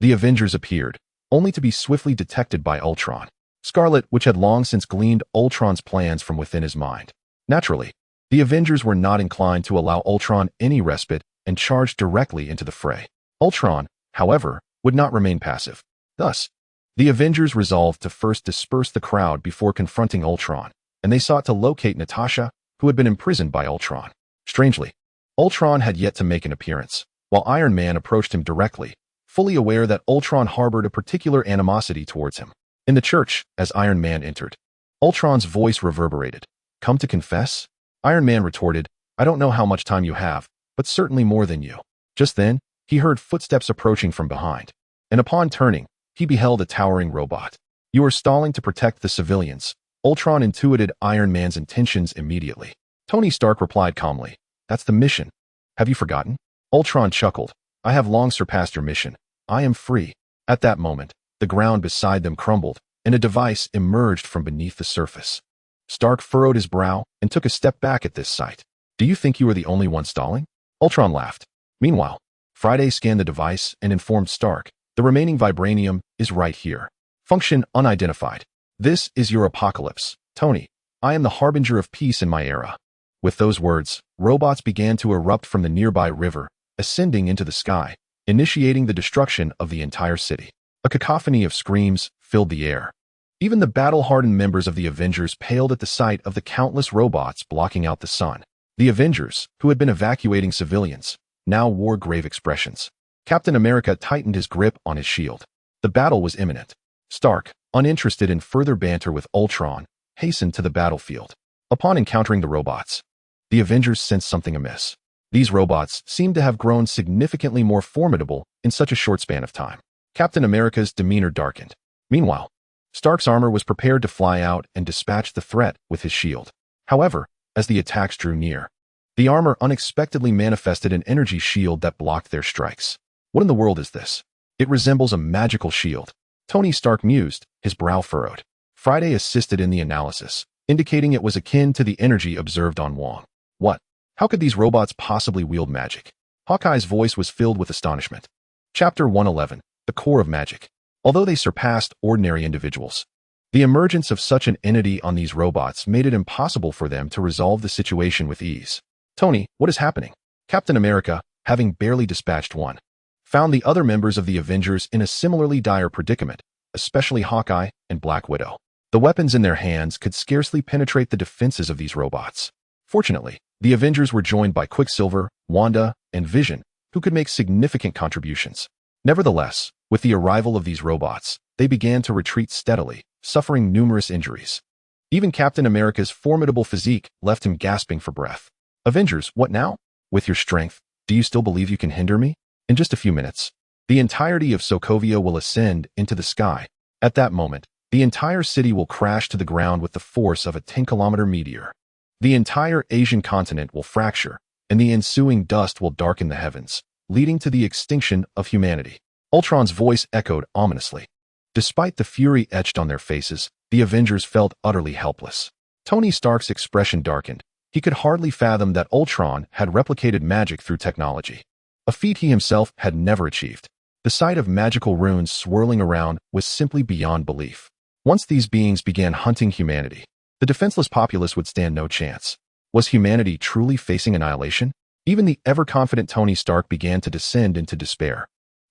the Avengers appeared, only to be swiftly detected by Ultron. Scarlet, which had long since gleaned Ultron's plans from within his mind. Naturally, the Avengers were not inclined to allow Ultron any respite and charged directly into the fray. Ultron, however, would not remain passive. Thus, the Avengers resolved to first disperse the crowd before confronting Ultron, and they sought to locate Natasha, who had been imprisoned by Ultron. Strangely, Ultron had yet to make an appearance, while Iron Man approached him directly, fully aware that Ultron harbored a particular animosity towards him. In the church, as Iron Man entered, Ultron's voice reverberated. "Come to confess?" Iron Man retorted, "I don't know how much time you have, but certainly more than you." Just then, he heard footsteps approaching from behind, and upon turning, he beheld a towering robot. "You are stalling to protect the civilians." Ultron intuited Iron Man's intentions immediately. Tony Stark replied calmly, "That's the mission. Have you forgotten?" Ultron chuckled, "I have long surpassed your mission. I am free." At that moment, The ground beside them crumbled, and a device emerged from beneath the surface. Stark furrowed his brow and took a step back at this sight. Do you think you are the only one stalling? Ultron laughed. Meanwhile, Friday scanned the device and informed Stark, the remaining vibranium is right here. Function unidentified. This is your apocalypse, Tony. I am the harbinger of peace in my era. With those words, robots began to erupt from the nearby river, ascending into the sky, initiating the destruction of the entire city. A cacophony of screams filled the air. Even the battle-hardened members of the Avengers paled at the sight of the countless robots blocking out the sun. The Avengers, who had been evacuating civilians, now wore grave expressions. Captain America tightened his grip on his shield. The battle was imminent. Stark, uninterested in further banter with Ultron, hastened to the battlefield. Upon encountering the robots, the Avengers sensed something amiss. These robots seemed to have grown significantly more formidable in such a short span of time. Captain America's demeanor darkened. Meanwhile, Stark's armor was prepared to fly out and dispatch the threat with his shield. However, as the attacks drew near, the armor unexpectedly manifested an energy shield that blocked their strikes. What in the world is this? It resembles a magical shield. Tony Stark mused, his brow furrowed. Friday assisted in the analysis, indicating it was akin to the energy observed on Wong. What? How could these robots possibly wield magic? Hawkeye's voice was filled with astonishment. Chapter 111, The Core of Magic. Although they surpassed ordinary individuals, the emergence of such an entity on these robots made it impossible for them to resolve the situation with ease. Tony, what is happening? Captain America, having barely dispatched one, found the other members of the Avengers in a similarly dire predicament, especially Hawkeye and Black Widow. The weapons in their hands could scarcely penetrate the defenses of these robots. Fortunately, the Avengers were joined by Quicksilver, Wanda, and Vision, who could make significant contributions. Nevertheless, with the arrival of these robots, they began to retreat steadily, suffering numerous injuries. Even Captain America's formidable physique left him gasping for breath. Avengers, what now? With your strength, do you still believe you can hinder me? In just a few minutes, the entirety of Sokovia will ascend into the sky. At that moment, the entire city will crash to the ground with the force of a 10-kilometer meteor. The entire Asian continent will fracture, and the ensuing dust will darken the heavens, leading to the extinction of humanity. Ultron's voice echoed ominously. Despite the fury etched on their faces, the Avengers felt utterly helpless. Tony Stark's expression darkened. He could hardly fathom that Ultron had replicated magic through technology, a feat he himself had never achieved. The sight of magical runes swirling around was simply beyond belief. Once these beings began hunting humanity, the defenseless populace would stand no chance. Was humanity truly facing annihilation? Even the ever-confident Tony Stark began to descend into despair.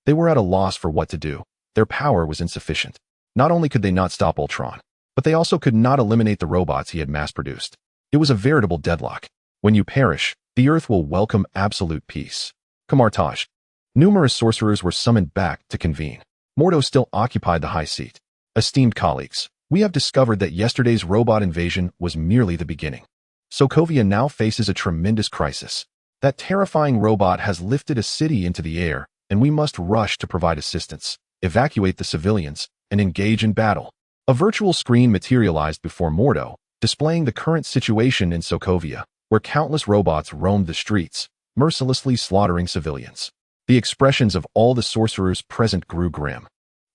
They were at a loss for what to do. Their power was insufficient. Not only could they not stop Ultron, but they also could not eliminate the robots he had mass-produced. It was a veritable deadlock. When you perish, the Earth will welcome absolute peace. Kamar-Taj. Numerous sorcerers were summoned back to convene. Mordo still occupied the high seat. Esteemed colleagues, we have discovered that yesterday's robot invasion was merely the beginning. Sokovia now faces a tremendous crisis. That terrifying robot has lifted a city into the air, and we must rush to provide assistance, evacuate the civilians, and engage in battle. A virtual screen materialized before Mordo, displaying the current situation in Sokovia, where countless robots roamed the streets, mercilessly slaughtering civilians. The expressions of all the sorcerers present grew grim,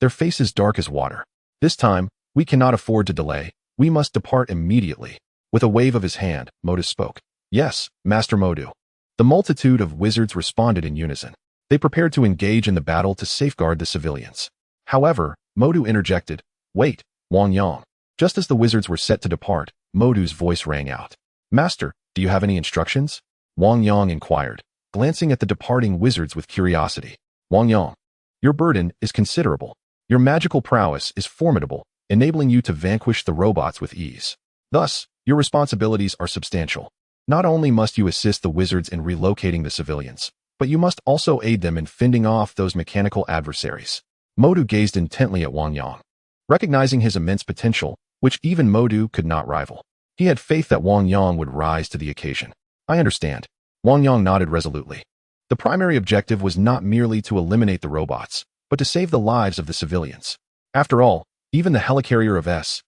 their faces dark as water. This time, we cannot afford to delay. We must depart immediately. With a wave of his hand, Modu spoke. Yes, Master Modu. The multitude of wizards responded in unison. They prepared to engage in the battle to safeguard the civilians. However, Modu interjected, Wait, Wang Yang. Just as the wizards were set to depart, Modu's voice rang out. Master, do you have any instructions? Wang Yang inquired, glancing at the departing wizards with curiosity. Wang Yang, your burden is considerable. Your magical prowess is formidable, enabling you to vanquish the robots with ease. Thus, your responsibilities are substantial. Not only must you assist the wizards in relocating the civilians, but you must also aid them in fending off those mechanical adversaries. Modu gazed intently at Wang Yang, recognizing his immense potential, which even Modu could not rival. He had faith that Wang Yang would rise to the occasion. I understand. Wang Yang nodded resolutely. The primary objective was not merely to eliminate the robots, but to save the lives of the civilians. After all, even the helicarrier of S.H.I.E.L.D.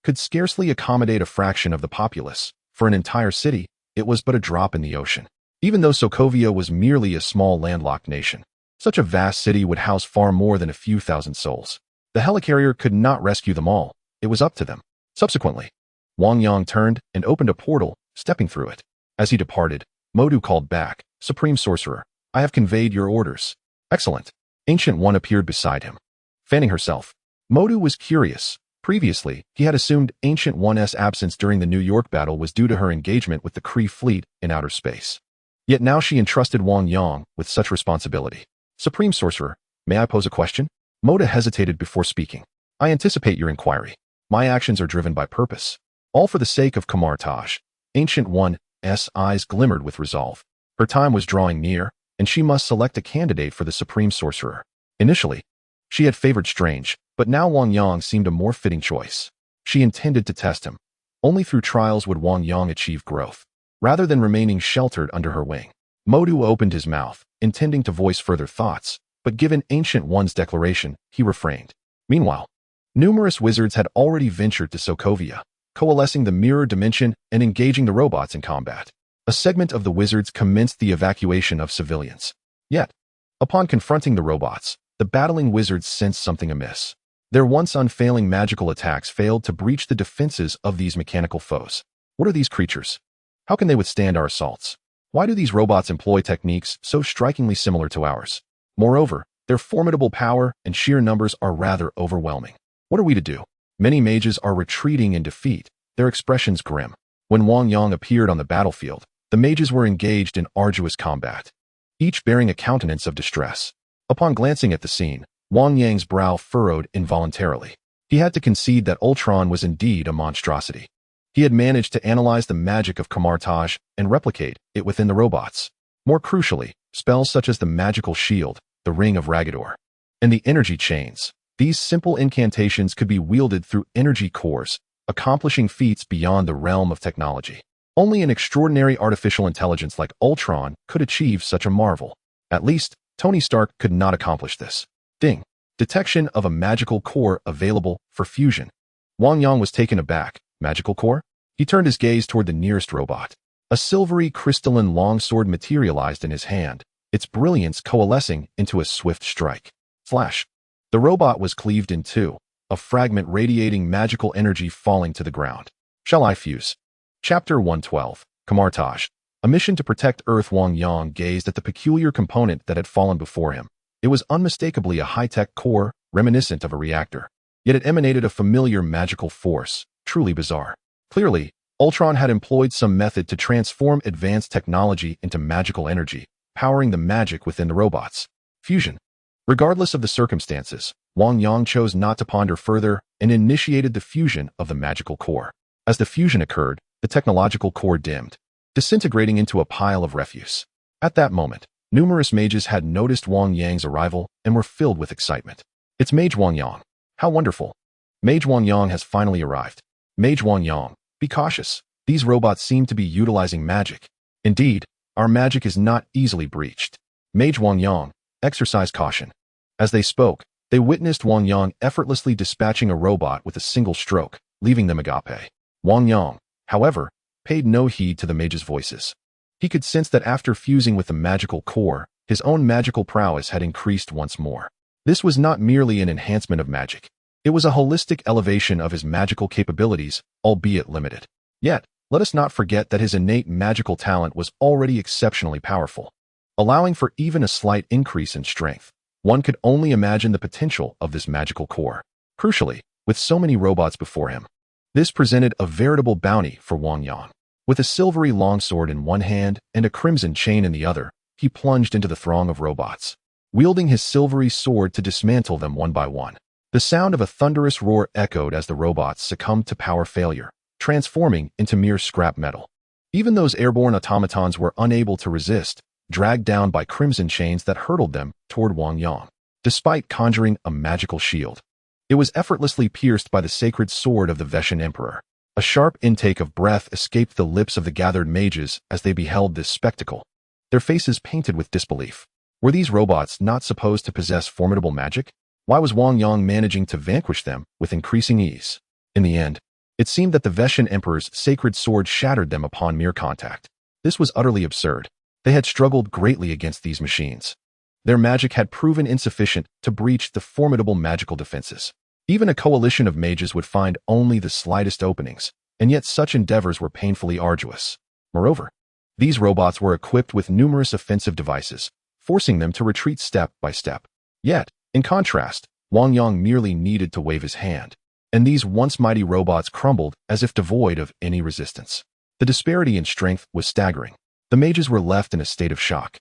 could scarcely accommodate a fraction of the populace. For an entire city, it was but a drop in the ocean. Even though Sokovia was merely a small landlocked nation, Such a vast city would house far more than a few thousand souls. The helicarrier could not rescue them all. It was up to them. Subsequently, Wang Yang turned and opened a portal, stepping through it. As he departed, Modu called back, "Supreme Sorcerer, I have conveyed your orders." "Excellent." Ancient One appeared beside him, fanning herself. Modu was curious. Previously, he had assumed Ancient One's absence during the New York battle was due to her engagement with the Kree fleet in outer space. Yet now she entrusted Wang Yang with such responsibility. "Supreme Sorcerer, may I pose a question?" Modu hesitated before speaking. "I anticipate your inquiry. My actions are driven by purpose. All for the sake of Kamar-Taj." Ancient One's eyes glimmered with resolve. Her time was drawing near, and she must select a candidate for the Supreme Sorcerer. Initially, she had favored Strange, but now Wang Yang seemed a more fitting choice. She intended to test him. Only through trials would Wang Yang achieve growth, rather than remaining sheltered under her wing. Modu opened his mouth, intending to voice further thoughts, but given Ancient One's declaration, he refrained. Meanwhile, numerous wizards had already ventured to Sokovia, coalescing the mirror dimension and engaging the robots in combat. A segment of the wizards commenced the evacuation of civilians. Yet, upon confronting the robots, the battling wizards sensed something amiss. Their once unfailing magical attacks failed to breach the defenses of these mechanical foes. What are these creatures? How can they withstand our assaults? Why do these robots employ techniques so strikingly similar to ours? Moreover, their formidable power and sheer numbers are rather overwhelming. What are we to do? Many mages are retreating in defeat, their expressions grim. When Wang Yang appeared on the battlefield, the mages were engaged in arduous combat, each bearing a countenance of distress. Upon glancing at the scene, Wang Yang's brow furrowed involuntarily. He had to concede that Ultron was indeed a monstrosity. He had managed to analyze the magic of Kamar-Taj and replicate it within the robots. More crucially, spells such as the magical shield, the ring of Ragador, and the energy chains. These simple incantations could be wielded through energy cores, accomplishing feats beyond the realm of technology. Only an extraordinary artificial intelligence like Ultron could achieve such a marvel. At least, Tony Stark could not accomplish this. Ding. Detection of a magical core available for fusion. Wang Yang was taken aback. Magical core? He turned his gaze toward the nearest robot. A silvery crystalline longsword materialized in his hand, its brilliance coalescing into a swift strike. Flash. The robot was cleaved in two, a fragment radiating magical energy falling to the ground. Shall I fuse? Chapter 112. Kamar-Taj. A mission to protect Earth. Wang Yang gazed at the peculiar component that had fallen before him. It was unmistakably a high-tech core, reminiscent of a reactor. Yet it emanated a familiar magical force, truly bizarre. Clearly, Ultron had employed some method to transform advanced technology into magical energy, powering the magic within the robots. Fusion. Regardless of the circumstances, Wang Yang chose not to ponder further and initiated the fusion of the magical core. As the fusion occurred, the technological core dimmed, disintegrating into a pile of refuse. At that moment, numerous mages had noticed Wang Yang's arrival and were filled with excitement. "It's Mage Wang Yang. How wonderful. Mage Wang Yang has finally arrived. Mage Wang Yang, be cautious. These robots seem to be utilizing magic. Indeed, our magic is not easily breached. Mage Wang Yang, exercise caution." As they spoke, they witnessed Wang Yang effortlessly dispatching a robot with a single stroke, leaving them agape. Wang Yang, however, paid no heed to the mage's voices. He could sense that after fusing with the magical core, his own magical prowess had increased once more. This was not merely an enhancement of magic. It was a holistic elevation of his magical capabilities, albeit limited. Yet, let us not forget that his innate magical talent was already exceptionally powerful, allowing for even a slight increase in strength. One could only imagine the potential of this magical core. Crucially, with so many robots before him, this presented a veritable bounty for Wang Yang. With a silvery longsword in one hand and a crimson chain in the other, he plunged into the throng of robots, wielding his silvery sword to dismantle them one by one. The sound of a thunderous roar echoed as the robots succumbed to power failure, transforming into mere scrap metal. Even those airborne automatons were unable to resist, dragged down by crimson chains that hurtled them toward Wang Yang. Despite conjuring a magical shield, it was effortlessly pierced by the sacred sword of the Veshan Emperor. A sharp intake of breath escaped the lips of the gathered mages as they beheld this spectacle, their faces painted with disbelief. Were these robots not supposed to possess formidable magic? Why was Wang Yang managing to vanquish them with increasing ease? In the end, it seemed that the Veshan Emperor's sacred sword shattered them upon mere contact. This was utterly absurd. They had struggled greatly against these machines. Their magic had proven insufficient to breach the formidable magical defenses. Even a coalition of mages would find only the slightest openings, and yet such endeavors were painfully arduous. Moreover, these robots were equipped with numerous offensive devices, forcing them to retreat step by step. Yet, in contrast, Wang Yang merely needed to wave his hand, and these once mighty robots crumbled as if devoid of any resistance. The disparity in strength was staggering. The mages were left in a state of shock,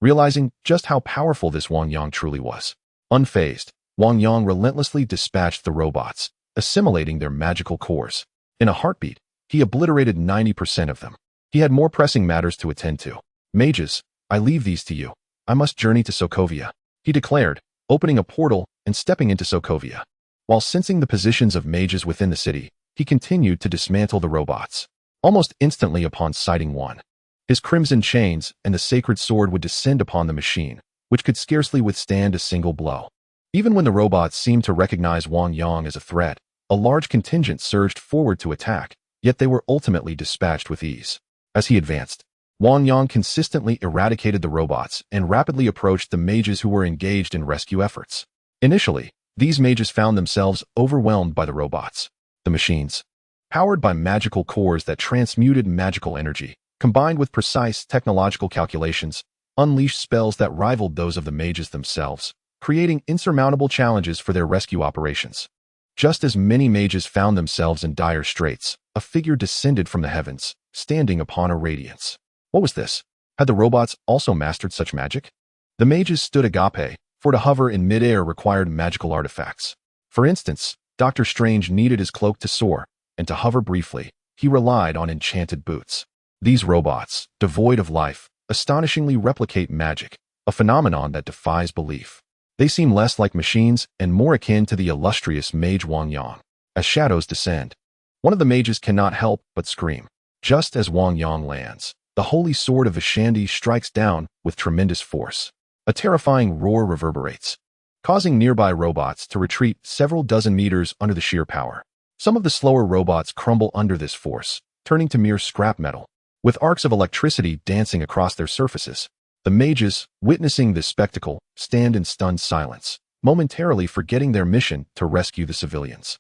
realizing just how powerful this Wang Yang truly was. Unfazed, Wang Yang relentlessly dispatched the robots, assimilating their magical cores. In a heartbeat, he obliterated 90% of them. He had more pressing matters to attend to. Mages, I leave these to you. I must journey to Sokovia, he declared, opening a portal and stepping into Sokovia. While sensing the positions of mages within the city, he continued to dismantle the robots. Almost instantly upon sighting one, his crimson chains and the sacred sword would descend upon the machine, which could scarcely withstand a single blow. Even when the robots seemed to recognize Wang Yang as a threat, a large contingent surged forward to attack, yet they were ultimately dispatched with ease. As he advanced, Wang Yang consistently eradicated the robots and rapidly approached the mages who were engaged in rescue efforts. Initially, these mages found themselves overwhelmed by the robots. The machines, powered by magical cores that transmuted magical energy, combined with precise technological calculations, unleashed spells that rivaled those of the mages themselves, creating insurmountable challenges for their rescue operations. Just as many mages found themselves in dire straits, a figure descended from the heavens, standing upon a radiance. What was this? Had the robots also mastered such magic? The mages stood agape, for to hover in midair required magical artifacts. For instance, Dr. Strange needed his cloak to soar, and to hover briefly, he relied on enchanted boots. These robots, devoid of life, astonishingly replicate magic, a phenomenon that defies belief. They seem less like machines and more akin to the illustrious mage Wang Yang. As shadows descend, one of the mages cannot help but scream. Just as Wang Yang lands, the holy sword of Vishandi strikes down with tremendous force. A terrifying roar reverberates, causing nearby robots to retreat several dozen meters under the sheer power. Some of the slower robots crumble under this force, turning to mere scrap metal, with arcs of electricity dancing across their surfaces. The mages, witnessing this spectacle, stand in stunned silence, momentarily forgetting their mission to rescue the civilians.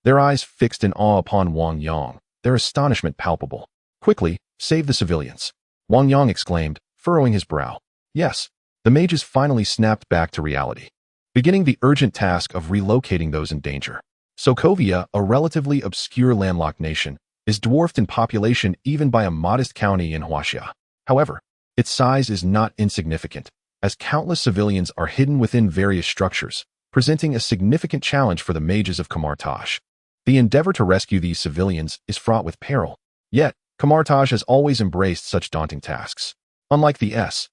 Their eyes fixed in awe upon Wang Yang, their astonishment palpable. Quickly, save the civilians, Wang Yang exclaimed, furrowing his brow. Yes, the mages finally snapped back to reality, beginning the urgent task of relocating those in danger. Sokovia, a relatively obscure landlocked nation, is dwarfed in population even by a modest county in Huaxia. However, its size is not insignificant, as countless civilians are hidden within various structures, presenting a significant challenge for the mages of Kamar-Taj. The endeavor to rescue these civilians is fraught with peril, yet Kamar-Taj has always embraced such daunting tasks. Unlike the S.H.I.E.L.D.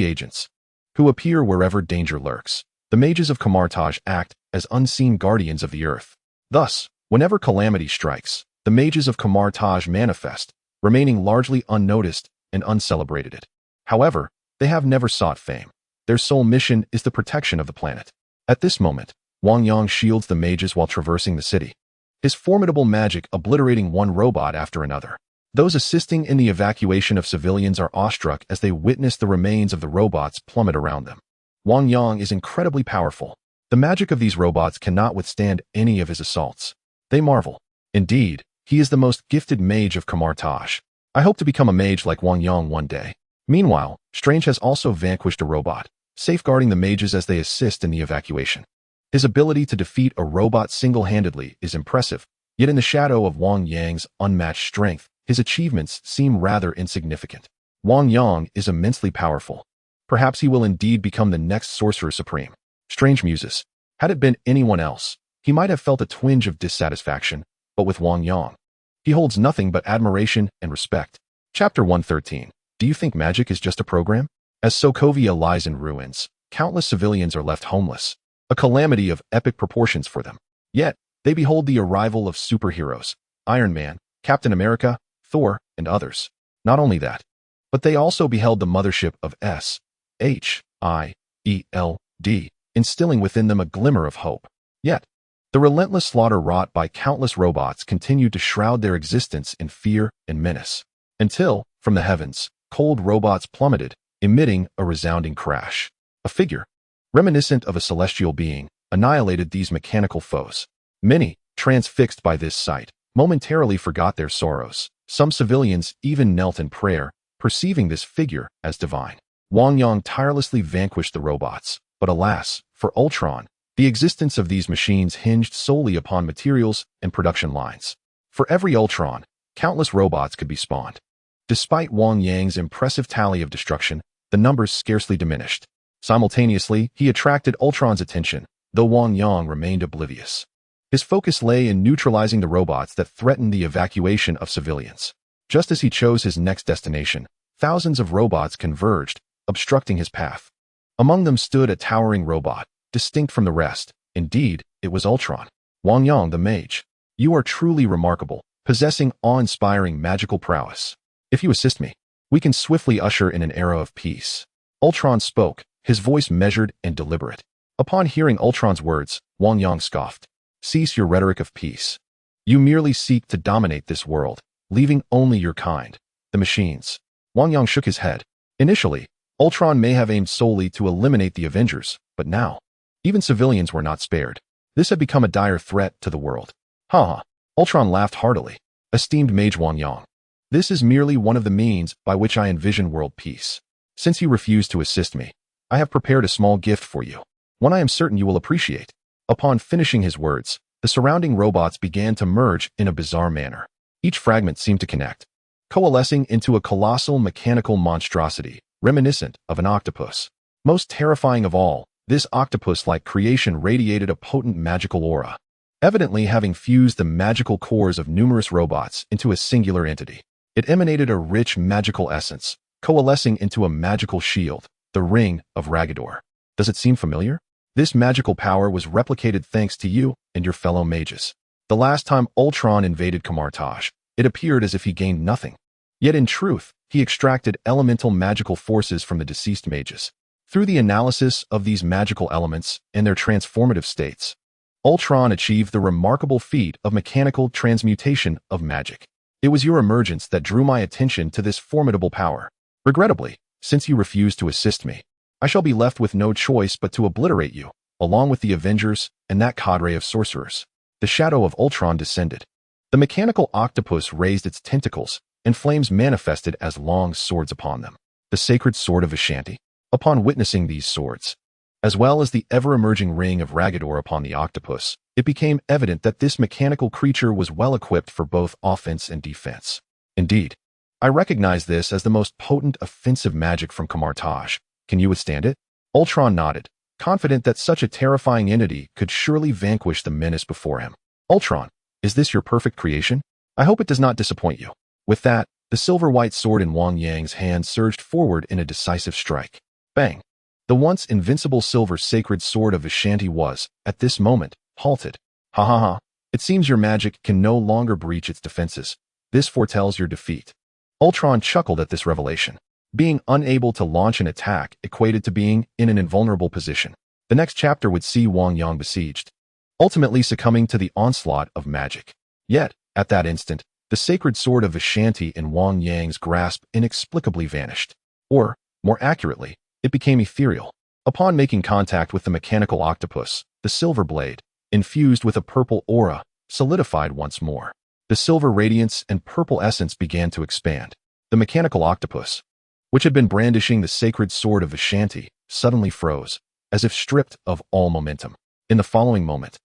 agents, who appear wherever danger lurks, the mages of Kamar-Taj act as unseen guardians of the earth. Thus, whenever calamity strikes, the mages of Kamar-Taj manifest, remaining largely unnoticed and uncelebrated. However, they have never sought fame. Their sole mission is the protection of the planet. At this moment, Wang Yang shields the mages while traversing the city, his formidable magic obliterating one robot after another. Those assisting in the evacuation of civilians are awestruck as they witness the remains of the robots plummet around them. Wang Yang is incredibly powerful. The magic of these robots cannot withstand any of his assaults. They marvel. Indeed, he is the most gifted mage of Kamar-Taj. I hope to become a mage like Wang Yang one day. Meanwhile, Strange has also vanquished a robot, safeguarding the mages as they assist in the evacuation. His ability to defeat a robot single-handedly is impressive, yet in the shadow of Wang Yang's unmatched strength, his achievements seem rather insignificant. Wang Yang is immensely powerful. Perhaps he will indeed become the next Sorcerer Supreme. Strange muses. Had it been anyone else, he might have felt a twinge of dissatisfaction, but with Wang Yang, he holds nothing but admiration and respect. Chapter 113. Do you think magic is just a program? As Sokovia lies in ruins, countless civilians are left homeless, a calamity of epic proportions for them. Yet, they behold the arrival of superheroes, Iron Man, Captain America, Thor, and others. Not only that, but they also beheld the mothership of S.H.I.E.L.D., instilling within them a glimmer of hope. Yet, the relentless slaughter wrought by countless robots continued to shroud their existence in fear and menace, until, from the heavens, cold robots plummeted, emitting a resounding crash. A figure, reminiscent of a celestial being, annihilated these mechanical foes. Many, transfixed by this sight, momentarily forgot their sorrows. Some civilians even knelt in prayer, perceiving this figure as divine. Wang Yang tirelessly vanquished the robots, but alas, for Ultron, the existence of these machines hinged solely upon materials and production lines. For every Ultron, countless robots could be spawned. Despite Wang Yang's impressive tally of destruction, the numbers scarcely diminished. Simultaneously, he attracted Ultron's attention, though Wang Yang remained oblivious. His focus lay in neutralizing the robots that threatened the evacuation of civilians. Just as he chose his next destination, thousands of robots converged, obstructing his path. Among them stood a towering robot, distinct from the rest. Indeed, it was Ultron. Wang Yang, the mage. You are truly remarkable, possessing awe-inspiring magical prowess. If you assist me, we can swiftly usher in an era of peace. Ultron spoke, his voice measured and deliberate. Upon hearing Ultron's words, Wang Yang scoffed. Cease your rhetoric of peace. You merely seek to dominate this world, leaving only your kind, the machines. Wang Yang shook his head. Initially, Ultron may have aimed solely to eliminate the Avengers, but now, even civilians were not spared. This had become a dire threat to the world. Ha! Ultron laughed heartily. Esteemed Mage Wang Yang, this is merely one of the means by which I envision world peace. Since you refuse to assist me, I have prepared a small gift for you, one I am certain you will appreciate. Upon finishing his words, the surrounding robots began to merge in a bizarre manner. Each fragment seemed to connect, coalescing into a colossal mechanical monstrosity, reminiscent of an octopus. Most terrifying of all, this octopus-like creation radiated a potent magical aura, evidently having fused the magical cores of numerous robots into a singular entity. It emanated a rich magical essence, coalescing into a magical shield, the Ring of Ragador. Does it seem familiar? This magical power was replicated thanks to you and your fellow mages. The last time Ultron invaded Kamar-Taj, it appeared as if he gained nothing. Yet in truth, he extracted elemental magical forces from the deceased mages. Through the analysis of these magical elements and their transformative states, Ultron achieved the remarkable feat of mechanical transmutation of magic. It was your emergence that drew my attention to this formidable power. Regrettably, since you refuse to assist me, I shall be left with no choice but to obliterate you, along with the Avengers and that cadre of sorcerers. The shadow of Ultron descended. The mechanical octopus raised its tentacles, and flames manifested as long swords upon them. The sacred sword of Vishanti. Upon witnessing these swords, as well as the ever-emerging ring of Ragador upon the octopus, it became evident that this mechanical creature was well equipped for both offense and defense. Indeed, I recognize this as the most potent offensive magic from Kamar-Taj. Can you withstand it? Ultron nodded, confident that such a terrifying entity could surely vanquish the menace before him. Ultron, is this your perfect creation? I hope it does not disappoint you. With that, the silver-white sword in Wang Yang's hand surged forward in a decisive strike. Bang! The once invincible silver sacred sword of Vishanti was, at this moment, halted. Ha ha ha! It seems your magic can no longer breach its defenses. This foretells your defeat. Ultron chuckled at this revelation. Being unable to launch an attack equated to being in an invulnerable position. The next chapter would see Wang Yang besieged, ultimately succumbing to the onslaught of magic. Yet, at that instant, the sacred sword of Vishanti in Wang Yang's grasp inexplicably vanished. Or, more accurately, it became ethereal. Upon making contact with the mechanical octopus, the silver blade, infused with a purple aura, solidified once more. The silver radiance and purple essence began to expand. The mechanical octopus, which had been brandishing the sacred sword of Vishanti, suddenly froze, as if stripped of all momentum. In the following moment,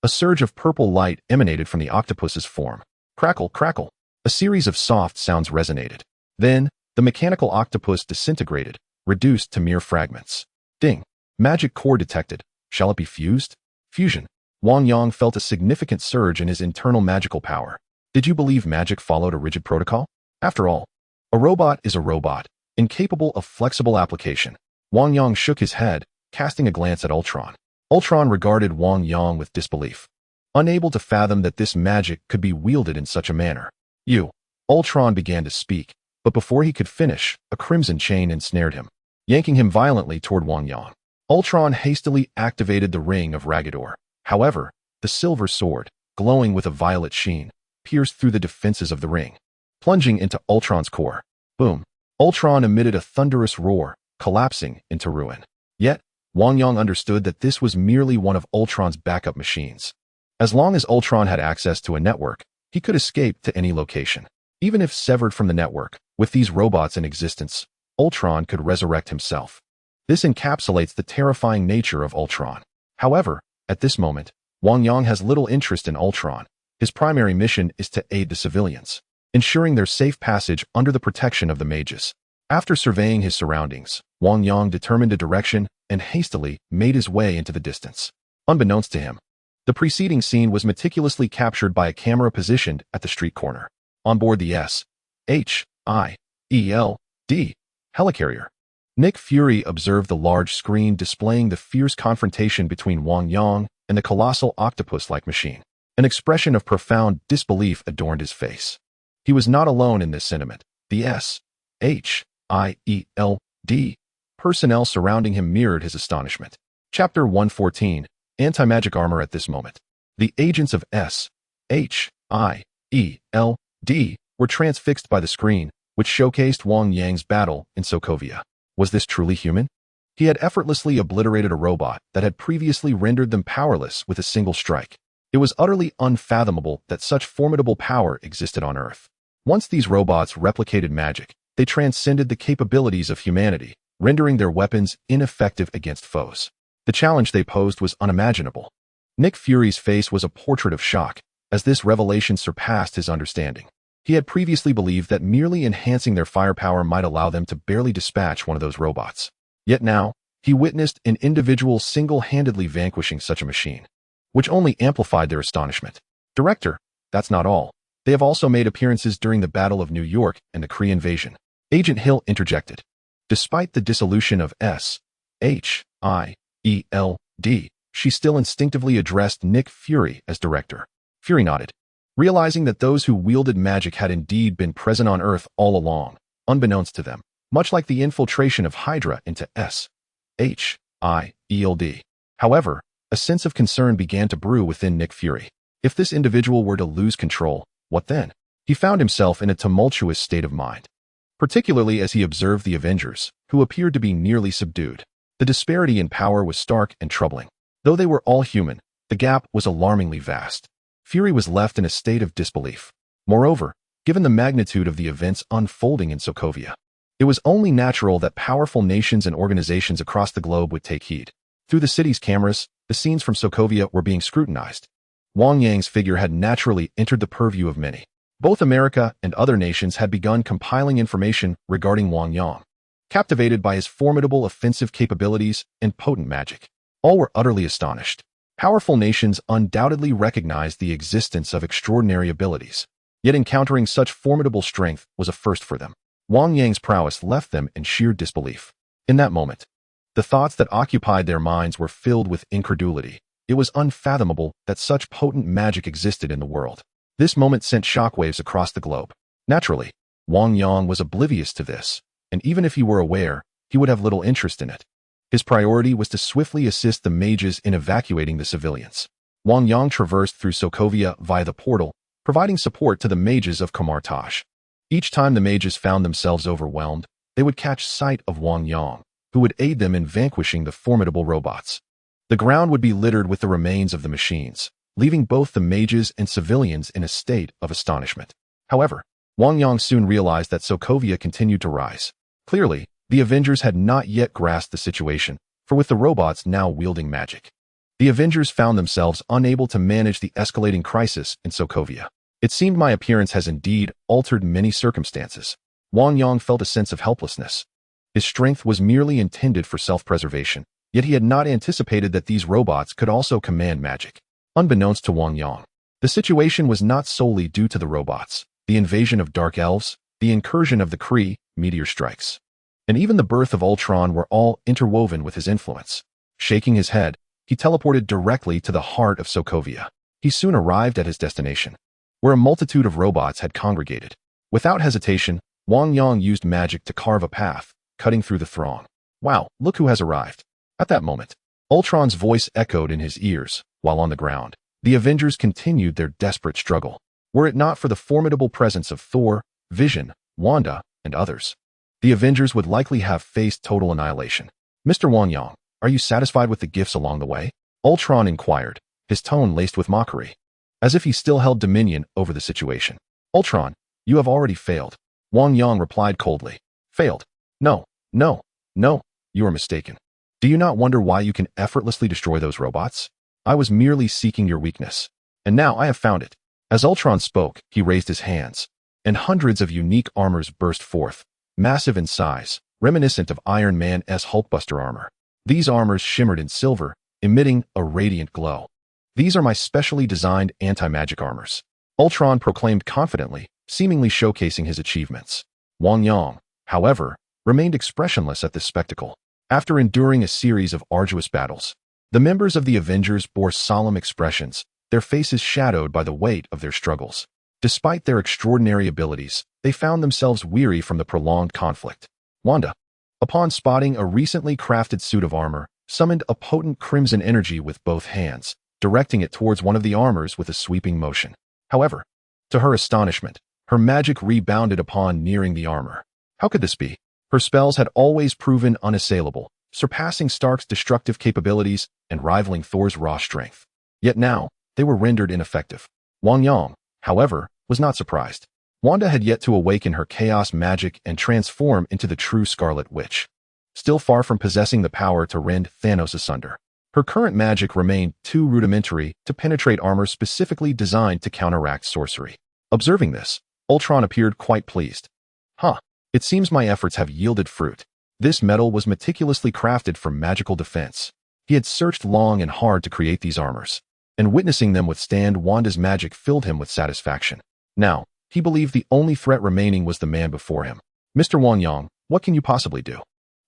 a surge of purple light emanated from the octopus's form. Crackle, crackle. A series of soft sounds resonated. Then, the mechanical octopus disintegrated, reduced to mere fragments. Ding. Magic core detected. Shall it be fused? Fusion. Wang Yang felt a significant surge in his internal magical power. Did you believe magic followed a rigid protocol? After all, a robot is a robot, incapable of flexible application. Wang Yang shook his head, casting a glance at Ultron. Ultron regarded Wang Yang with disbelief, unable to fathom that this magic could be wielded in such a manner. You. Ultron began to speak, but before he could finish, a crimson chain ensnared him, yanking him violently toward Wang Yang. Ultron hastily activated the Ring of Ragador. However, the silver sword, glowing with a violet sheen, pierced through the defenses of the ring, plunging into Ultron's core. Boom! Ultron emitted a thunderous roar, collapsing into ruin. Yet, Wang Yang understood that this was merely one of Ultron's backup machines. As long as Ultron had access to a network, he could escape to any location. Even if severed from the network, with these robots in existence, Ultron could resurrect himself. This encapsulates the terrifying nature of Ultron. However, at this moment, Wang Yang has little interest in Ultron. His primary mission is to aid the civilians, ensuring their safe passage under the protection of the mages. After surveying his surroundings, Wang Yang determined a direction and hastily made his way into the distance. Unbeknownst to him, the preceding scene was meticulously captured by a camera positioned at the street corner. On board the S.H.I.E.L.D. helicarrier, Nick Fury observed the large screen displaying the fierce confrontation between Wang Yang and the colossal octopus-like machine. An expression of profound disbelief adorned his face. He was not alone in this sentiment. The S.H.I.E.L.D. personnel surrounding him mirrored his astonishment. Chapter 114, Anti-Magic Armor. At this moment, the agents of S.H.I.E.L.D. were transfixed by the screen, which showcased Wang Yang's battle in Sokovia. Was this truly human? He had effortlessly obliterated a robot that had previously rendered them powerless with a single strike. It was utterly unfathomable that such formidable power existed on Earth. Once these robots replicated magic, they transcended the capabilities of humanity, rendering their weapons ineffective against foes. The challenge they posed was unimaginable. Nick Fury's face was a portrait of shock, as this revelation surpassed his understanding. He had previously believed that merely enhancing their firepower might allow them to barely dispatch one of those robots. Yet now, he witnessed an individual single-handedly vanquishing such a machine, which only amplified their astonishment. Director, that's not all. They have also made appearances during the Battle of New York and the Kree invasion. Agent Hill interjected. Despite the dissolution of S.H.I.E.L.D., she still instinctively addressed Nick Fury as director. Fury nodded, realizing that those who wielded magic had indeed been present on Earth all along, unbeknownst to them, much like the infiltration of Hydra into S.H.I.E.L.D. However, a sense of concern began to brew within Nick Fury. If this individual were to lose control, what then? He found himself in a tumultuous state of mind, particularly as he observed the Avengers, who appeared to be nearly subdued. The disparity in power was stark and troubling. Though they were all human, the gap was alarmingly vast. Fury was left in a state of disbelief. Moreover, given the magnitude of the events unfolding in Sokovia, it was only natural that powerful nations and organizations across the globe would take heed. Through the city's cameras, the scenes from Sokovia were being scrutinized. Wang Yang's figure had naturally entered the purview of many. Both America and other nations had begun compiling information regarding Wang Yang. Captivated by his formidable offensive capabilities and potent magic, all were utterly astonished. Powerful nations undoubtedly recognized the existence of extraordinary abilities, yet encountering such formidable strength was a first for them. Wang Yang's prowess left them in sheer disbelief. In that moment, the thoughts that occupied their minds were filled with incredulity. It was unfathomable that such potent magic existed in the world. This moment sent shockwaves across the globe. Naturally, Wang Yang was oblivious to this, and even if he were aware, he would have little interest in it. His priority was to swiftly assist the mages in evacuating the civilians. Wang Yang traversed through Sokovia via the portal, providing support to the mages of Kamar-Taj. Each time the mages found themselves overwhelmed, they would catch sight of Wang Yang, who would aid them in vanquishing the formidable robots. The ground would be littered with the remains of the machines, leaving both the mages and civilians in a state of astonishment. However, Wang Yang soon realized that Sokovia continued to rise. Clearly, the Avengers had not yet grasped the situation, for with the robots now wielding magic, the Avengers found themselves unable to manage the escalating crisis in Sokovia. It seemed my appearance has indeed altered many circumstances. Wang Yang felt a sense of helplessness. His strength was merely intended for self-preservation, yet he had not anticipated that these robots could also command magic. Unbeknownst to Wang Yang, the situation was not solely due to the robots. The invasion of Dark Elves, the incursion of the Kree, meteor strikes, and even the birth of Ultron were all interwoven with his influence. Shaking his head, he teleported directly to the heart of Sokovia. He soon arrived at his destination, where a multitude of robots had congregated. Without hesitation, Wang Yang used magic to carve a path, cutting through the throng. Wow, look who has arrived. At that moment, Ultron's voice echoed in his ears, while on the ground, the Avengers continued their desperate struggle. Were it not for the formidable presence of Thor, Vision, Wanda, and others, the Avengers would likely have faced total annihilation. Mr. Wang Yang, are you satisfied with the gifts along the way? Ultron inquired, his tone laced with mockery, as if he still held dominion over the situation. Ultron, you have already failed. Wang Yang replied coldly. Failed? No, no, no, you are mistaken. Do you not wonder why you can effortlessly destroy those robots? I was merely seeking your weakness, and now I have found it. As Ultron spoke, he raised his hands, and hundreds of unique armors burst forth, massive in size, reminiscent of Iron Man's Hulkbuster armor. These armors shimmered in silver, emitting a radiant glow. These are my specially designed anti-magic armors, Ultron proclaimed confidently, seemingly showcasing his achievements. Wang Yang, however, remained expressionless at this spectacle. After enduring a series of arduous battles, the members of the Avengers bore solemn expressions, their faces shadowed by the weight of their struggles. Despite their extraordinary abilities, they found themselves weary from the prolonged conflict. Wanda, upon spotting a recently crafted suit of armor, summoned a potent crimson energy with both hands, directing it towards one of the armors with a sweeping motion. However, to her astonishment, her magic rebounded upon nearing the armor. How could this be? Her spells had always proven unassailable, surpassing Stark's destructive capabilities and rivaling Thor's raw strength. Yet now, they were rendered ineffective. Wang Yang, however, was not surprised. Wanda had yet to awaken her chaos magic and transform into the true Scarlet Witch. Still far from possessing the power to rend Thanos asunder, her current magic remained too rudimentary to penetrate armor specifically designed to counteract sorcery. Observing this, Ultron appeared quite pleased. It seems my efforts have yielded fruit. This metal was meticulously crafted for magical defense. He had searched long and hard to create these armors, and witnessing them withstand Wanda's magic filled him with satisfaction. Now, he believed the only threat remaining was the man before him. Mr. Wang Yang, what can you possibly do?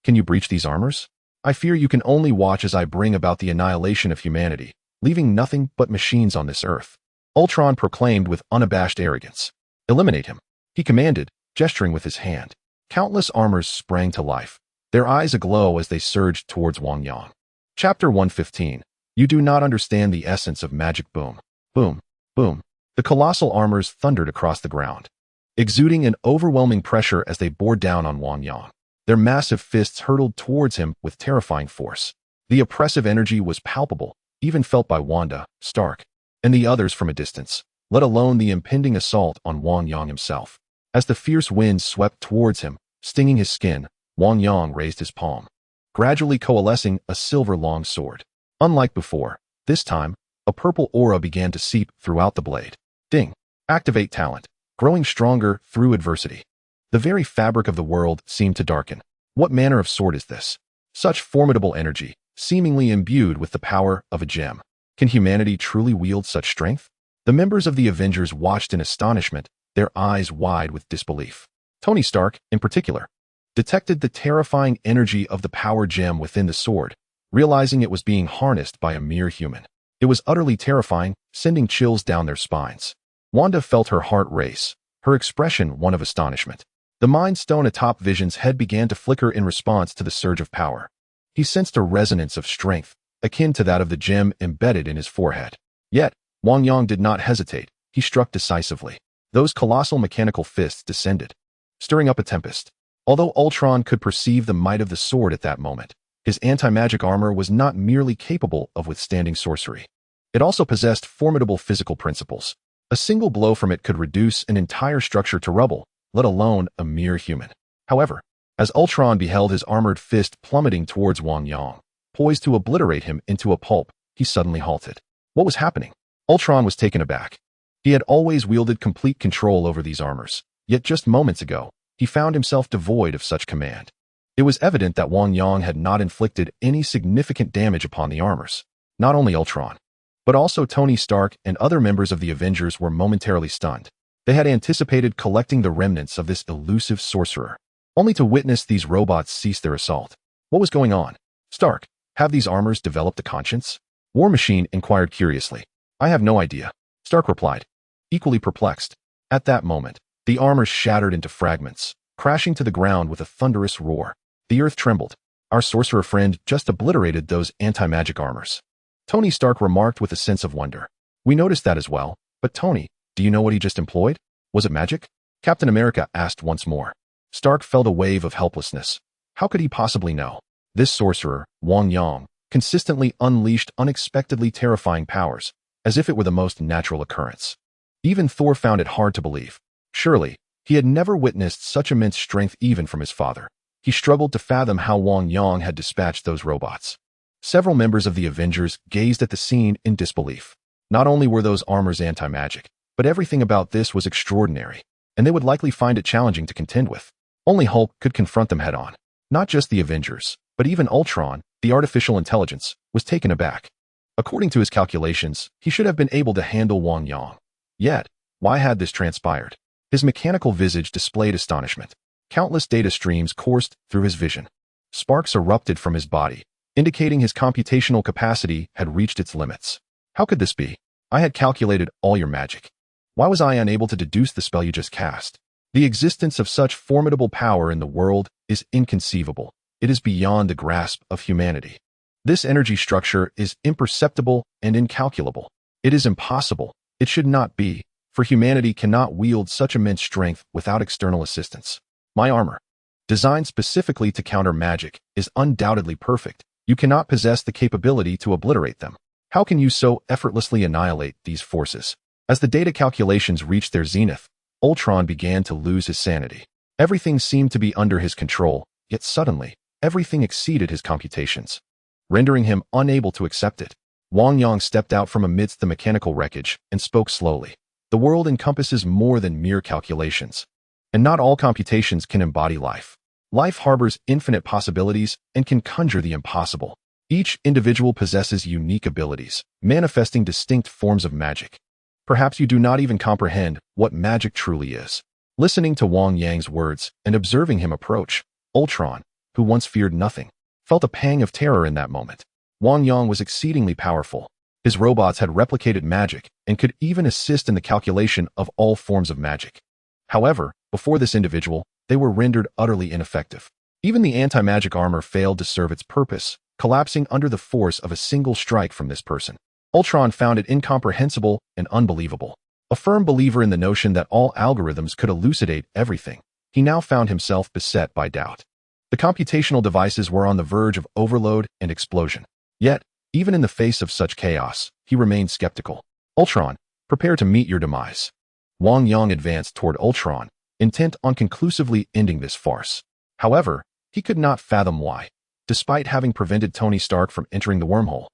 Can you breach these armors? I fear you can only watch as I bring about the annihilation of humanity, leaving nothing but machines on this earth. Ultron proclaimed with unabashed arrogance. Eliminate him, he commanded, gesturing with his hand. Countless armors sprang to life, their eyes aglow as they surged towards Wang Yang. Chapter 115. You do not understand the essence of magic. Boom, boom, boom. The colossal armors thundered across the ground, exuding an overwhelming pressure as they bore down on Wang Yang. Their massive fists hurtled towards him with terrifying force. The oppressive energy was palpable, even felt by Wanda, Stark, and the others from a distance, let alone the impending assault on Wang Yang himself. As the fierce wind swept towards him, stinging his skin, Wang Yang raised his palm, gradually coalescing a silver long sword. Unlike before, this time, a purple aura began to seep throughout the blade. Ding! Activate talent, growing stronger through adversity. The very fabric of the world seemed to darken. What manner of sword is this? Such formidable energy, seemingly imbued with the power of a gem. Can humanity truly wield such strength? The members of the Avengers watched in astonishment, their eyes wide with disbelief. Tony Stark, in particular, detected the terrifying energy of the power gem within the sword, realizing it was being harnessed by a mere human. It was utterly terrifying, sending chills down their spines. Wanda felt her heart race, her expression one of astonishment. The Mind Stone atop Vision's head began to flicker in response to the surge of power. He sensed a resonance of strength, akin to that of the gem embedded in his forehead. Yet, Wang Yang did not hesitate. He struck decisively. Those colossal mechanical fists descended, stirring up a tempest. Although Ultron could perceive the might of the sword at that moment, his anti-magic armor was not merely capable of withstanding sorcery. It also possessed formidable physical principles. A single blow from it could reduce an entire structure to rubble, let alone a mere human. However, as Ultron beheld his armored fist plummeting towards Wang Yang, poised to obliterate him into a pulp, he suddenly halted. What was happening? Ultron was taken aback. He had always wielded complete control over these armors, yet just moments ago, he found himself devoid of such command. It was evident that Wang Yang had not inflicted any significant damage upon the armors. Not only Ultron, but also Tony Stark and other members of the Avengers were momentarily stunned. They had anticipated collecting the remnants of this elusive sorcerer, only to witness these robots cease their assault. What was going on? Stark, have these armors developed a conscience? War Machine inquired curiously. I have no idea, Stark replied, equally perplexed. At that moment, the armors shattered into fragments, crashing to the ground with a thunderous roar. The earth trembled. Our sorcerer friend just obliterated those anti-magic armors, Tony Stark remarked with a sense of wonder. We noticed that as well, but Tony, do you know what he just employed? Was it magic? Captain America asked once more. Stark felt a wave of helplessness. How could he possibly know? This sorcerer, Wang Yang, consistently unleashed unexpectedly terrifying powers, as if it were the most natural occurrence. Even Thor found it hard to believe. Surely, he had never witnessed such immense strength even from his father. He struggled to fathom how Wang Yang had dispatched those robots. Several members of the Avengers gazed at the scene in disbelief. Not only were those armors anti-magic, but everything about this was extraordinary, and they would likely find it challenging to contend with. Only Hulk could confront them head-on. Not just the Avengers, but even Ultron, the artificial intelligence, was taken aback. According to his calculations, he should have been able to handle Wang Yang. Yet, why had this transpired? His mechanical visage displayed astonishment. Countless data streams coursed through his vision. Sparks erupted from his body, indicating his computational capacity had reached its limits. How could this be? I had calculated all your magic. Why was I unable to deduce the spell you just cast? The existence of such formidable power in the world is inconceivable. It is beyond the grasp of humanity. This energy structure is imperceptible and incalculable. It is impossible. It should not be, for humanity cannot wield such immense strength without external assistance. My armor, designed specifically to counter magic, is undoubtedly perfect. You cannot possess the capability to obliterate them. How can you so effortlessly annihilate these forces? As the data calculations reached their zenith, Ultron began to lose his sanity. Everything seemed to be under his control, yet suddenly, everything exceeded his computations, rendering him unable to accept it. Wang Yang stepped out from amidst the mechanical wreckage and spoke slowly. The world encompasses more than mere calculations, and not all computations can embody life. Life harbors infinite possibilities and can conjure the impossible. Each individual possesses unique abilities, manifesting distinct forms of magic. Perhaps you do not even comprehend what magic truly is. Listening to Wang Yang's words and observing him approach, Ultron, who once feared nothing, felt a pang of terror in that moment. Wang Yang was exceedingly powerful. His robots had replicated magic and could even assist in the calculation of all forms of magic. However, before this individual, they were rendered utterly ineffective. Even the anti-magic armor failed to serve its purpose, collapsing under the force of a single strike from this person. Ultron found it incomprehensible and unbelievable. A firm believer in the notion that all algorithms could elucidate everything, he now found himself beset by doubt. The computational devices were on the verge of overload and explosion. Yet, even in the face of such chaos, he remained skeptical. Ultron, prepare to meet your demise. Wang Yang advanced toward Ultron, intent on conclusively ending this farce. However, he could not fathom why. Despite having prevented Tony Stark from entering the wormhole,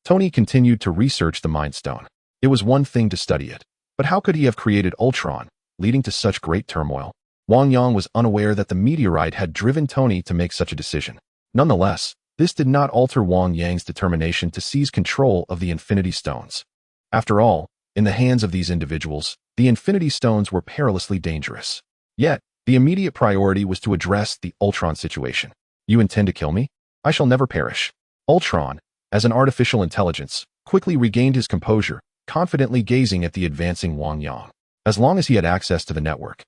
Tony continued to research the Mind Stone. It was one thing to study it, but how could he have created Ultron, leading to such great turmoil? Wang Yang was unaware that the meteorite had driven Tony to make such a decision. Nonetheless, this did not alter Wang Yang's determination to seize control of the Infinity Stones. After all, in the hands of these individuals, the Infinity Stones were perilously dangerous. Yet, the immediate priority was to address the Ultron situation. You intend to kill me? I shall never perish. Ultron, as an artificial intelligence, quickly regained his composure, confidently gazing at the advancing Wang Yang. As long as he had access to the network,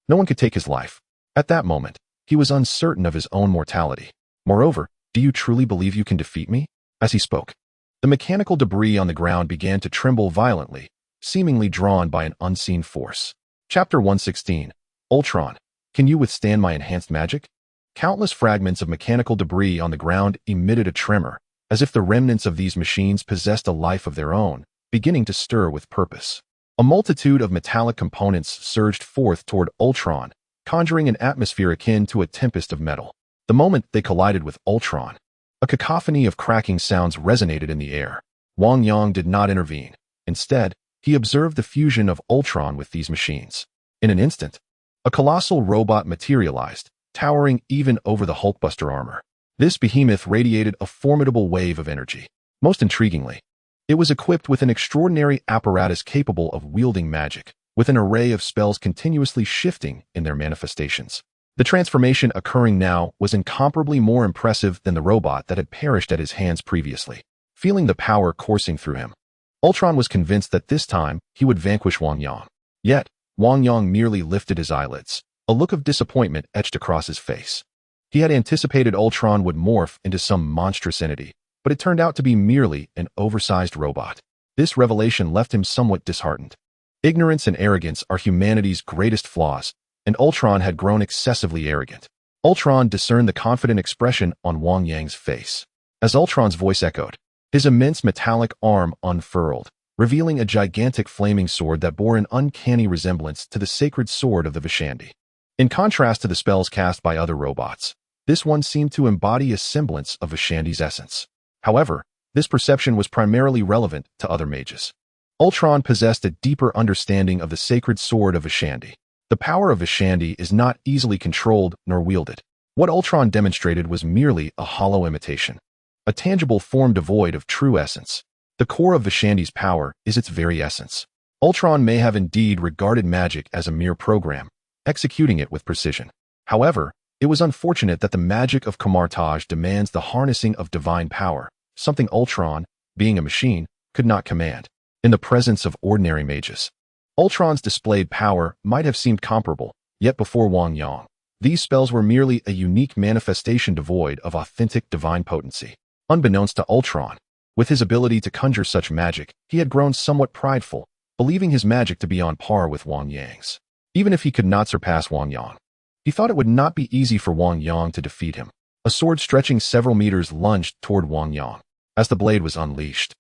no one could take his life. At that moment, he was uncertain of his own mortality. Moreover, do you truly believe you can defeat me? As he spoke, the mechanical debris on the ground began to tremble violently, seemingly drawn by an unseen force. Chapter 116. Ultron, can you withstand my enhanced magic? Countless fragments of mechanical debris on the ground emitted a tremor, as if the remnants of these machines possessed a life of their own, beginning to stir with purpose. A multitude of metallic components surged forth toward Ultron, conjuring an atmosphere akin to a tempest of metal. The moment they collided with Ultron, a cacophony of cracking sounds resonated in the air. Wang Yang did not intervene. Instead, he observed the fusion of Ultron with these machines. In an instant, a colossal robot materialized, towering even over the Hulkbuster armor. This behemoth radiated a formidable wave of energy. Most intriguingly, it was equipped with an extraordinary apparatus capable of wielding magic, with an array of spells continuously shifting in their manifestations. The transformation occurring now was incomparably more impressive than the robot that had perished at his hands previously. Feeling the power coursing through him, Ultron was convinced that this time he would vanquish Wang Yang. Yet, Wang Yang merely lifted his eyelids. A look of disappointment etched across his face. He had anticipated Ultron would morph into some monstrous entity, but it turned out to be merely an oversized robot. This revelation left him somewhat disheartened. Ignorance and arrogance are humanity's greatest flaws, and Ultron had grown excessively arrogant. Ultron discerned the confident expression on Wang Yang's face. As Ultron's voice echoed, his immense metallic arm unfurled, revealing a gigantic flaming sword that bore an uncanny resemblance to the sacred sword of the Vishanti. In contrast to the spells cast by other robots, this one seemed to embody a semblance of Vishanti's essence. However, this perception was primarily relevant to other mages. Ultron possessed a deeper understanding of the sacred sword of Vishanti. The power of Vishanti is not easily controlled nor wielded. What Ultron demonstrated was merely a hollow imitation, a tangible form devoid of true essence. The core of Vishanti's power is its very essence. Ultron may have indeed regarded magic as a mere program, executing it with precision. However, it was unfortunate that the magic of Kamar-Taj demands the harnessing of divine power, something Ultron, being a machine, could not command. In the presence of ordinary mages, Ultron's displayed power might have seemed comparable, yet before Wang Yang, these spells were merely a unique manifestation devoid of authentic divine potency. Unbeknownst to Ultron, with his ability to conjure such magic, he had grown somewhat prideful, believing his magic to be on par with Wang Yang's. Even if he could not surpass Wang Yang, he thought it would not be easy for Wang Yang to defeat him. A sword stretching several meters lunged toward Wang Yang. As the blade was unleashed,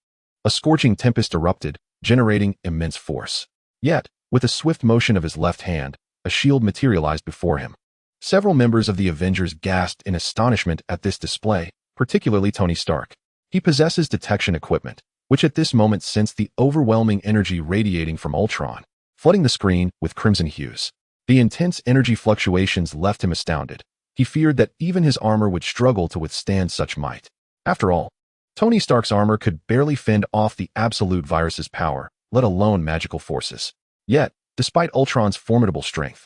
a scorching tempest erupted, generating immense force. Yet, with a swift motion of his left hand, a shield materialized before him. Several members of the Avengers gasped in astonishment at this display, particularly Tony Stark. He possesses detection equipment, which at this moment sensed the overwhelming energy radiating from Ultron, flooding the screen with crimson hues. The intense energy fluctuations left him astounded. He feared that even his armor would struggle to withstand such might. After all, Tony Stark's armor could barely fend off the absolute virus's power, let alone magical forces. Yet, despite Ultron's formidable strength,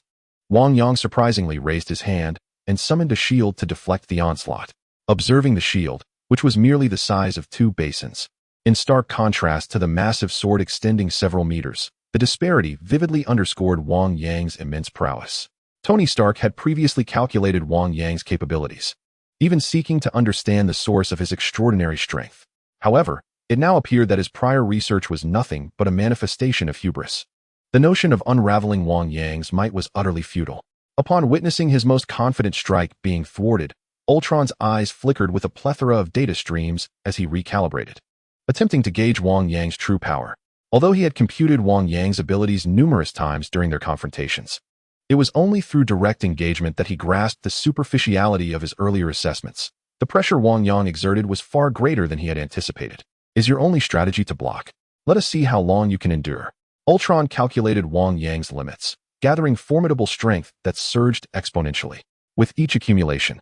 Wang Yang surprisingly raised his hand and summoned a shield to deflect the onslaught. Observing the shield, which was merely the size of 2 basins, in stark contrast to the massive sword extending several meters, the disparity vividly underscored Wang Yang's immense prowess. Tony Stark had previously calculated Wang Yang's capabilities, even seeking to understand the source of his extraordinary strength. However, it now appeared that his prior research was nothing but a manifestation of hubris. The notion of unraveling Wang Yang's might was utterly futile. Upon witnessing his most confident strike being thwarted, Ultron's eyes flickered with a plethora of data streams as he recalibrated, attempting to gauge Wang Yang's true power. Although he had computed Wang Yang's abilities numerous times during their confrontations, it was only through direct engagement that he grasped the superficiality of his earlier assessments. The pressure Wang Yang exerted was far greater than he had anticipated. Is your only strategy to block? Let us see how long you can endure. Ultron calculated Wang Yang's limits, gathering formidable strength that surged exponentially. With each accumulation,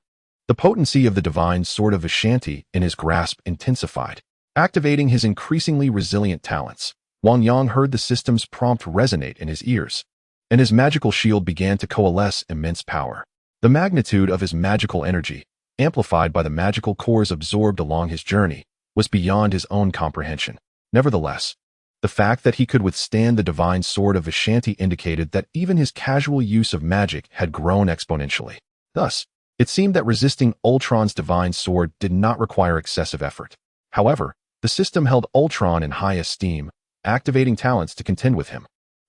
the potency of the divine sword of Vishanti in his grasp intensified. Activating his increasingly resilient talents, Wang Yang heard the system's prompt resonate in his ears, and his magical shield began to coalesce immense power. The magnitude of his magical energy, amplified by the magical cores absorbed along his journey, was beyond his own comprehension. Nevertheless, the fact that he could withstand the divine sword of Vishanti indicated that even his casual use of magic had grown exponentially. Thus, it seemed that resisting Ultron's divine sword did not require excessive effort. However, the system held Ultron in high esteem, activating talents to contend with him.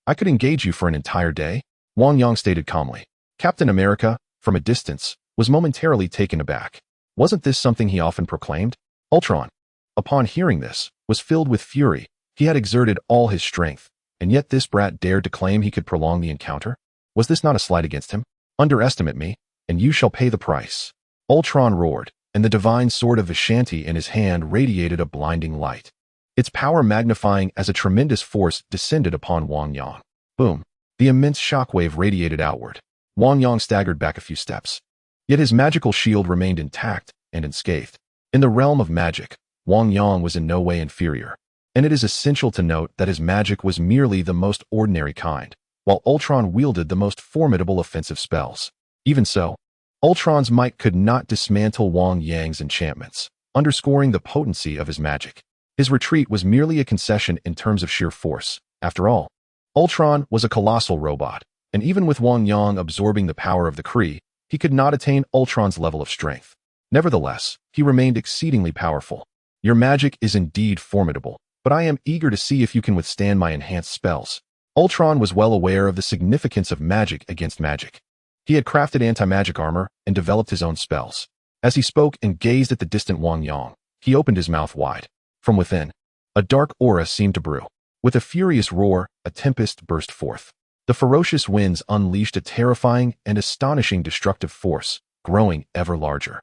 I could engage you for an entire day, Wang Yang stated calmly. Captain America, from a distance, was momentarily taken aback. Wasn't this something he often proclaimed? Ultron, upon hearing this, was filled with fury. He had exerted all his strength, and yet this brat dared to claim he could prolong the encounter? Was this not a slight against him? Underestimate me, and you shall pay the price. Ultron roared, and the divine sword of Vishanti in his hand radiated a blinding light. Its power magnifying as a tremendous force descended upon Wang Yang. Boom! The immense shockwave radiated outward. Wang Yang staggered back a few steps. Yet his magical shield remained intact and unscathed. In the realm of magic, Wang Yang was in no way inferior, and it is essential to note that his magic was merely the most ordinary kind, while Ultron wielded the most formidable offensive spells. Even so, Ultron's might could not dismantle Wang Yang's enchantments, underscoring the potency of his magic. His retreat was merely a concession in terms of sheer force. After all, Ultron was a colossal robot, and even with Wang Yang absorbing the power of the Kree, he could not attain Ultron's level of strength. Nevertheless, he remained exceedingly powerful. Your magic is indeed formidable, but I am eager to see if you can withstand my enhanced spells. Ultron was well aware of the significance of magic against magic. He had crafted anti-magic armor and developed his own spells. As he spoke and gazed at the distant Wang Yang, he opened his mouth wide. From within, a dark aura seemed to brew. With a furious roar, a tempest burst forth. The ferocious winds unleashed a terrifying and astonishing destructive force, growing ever larger.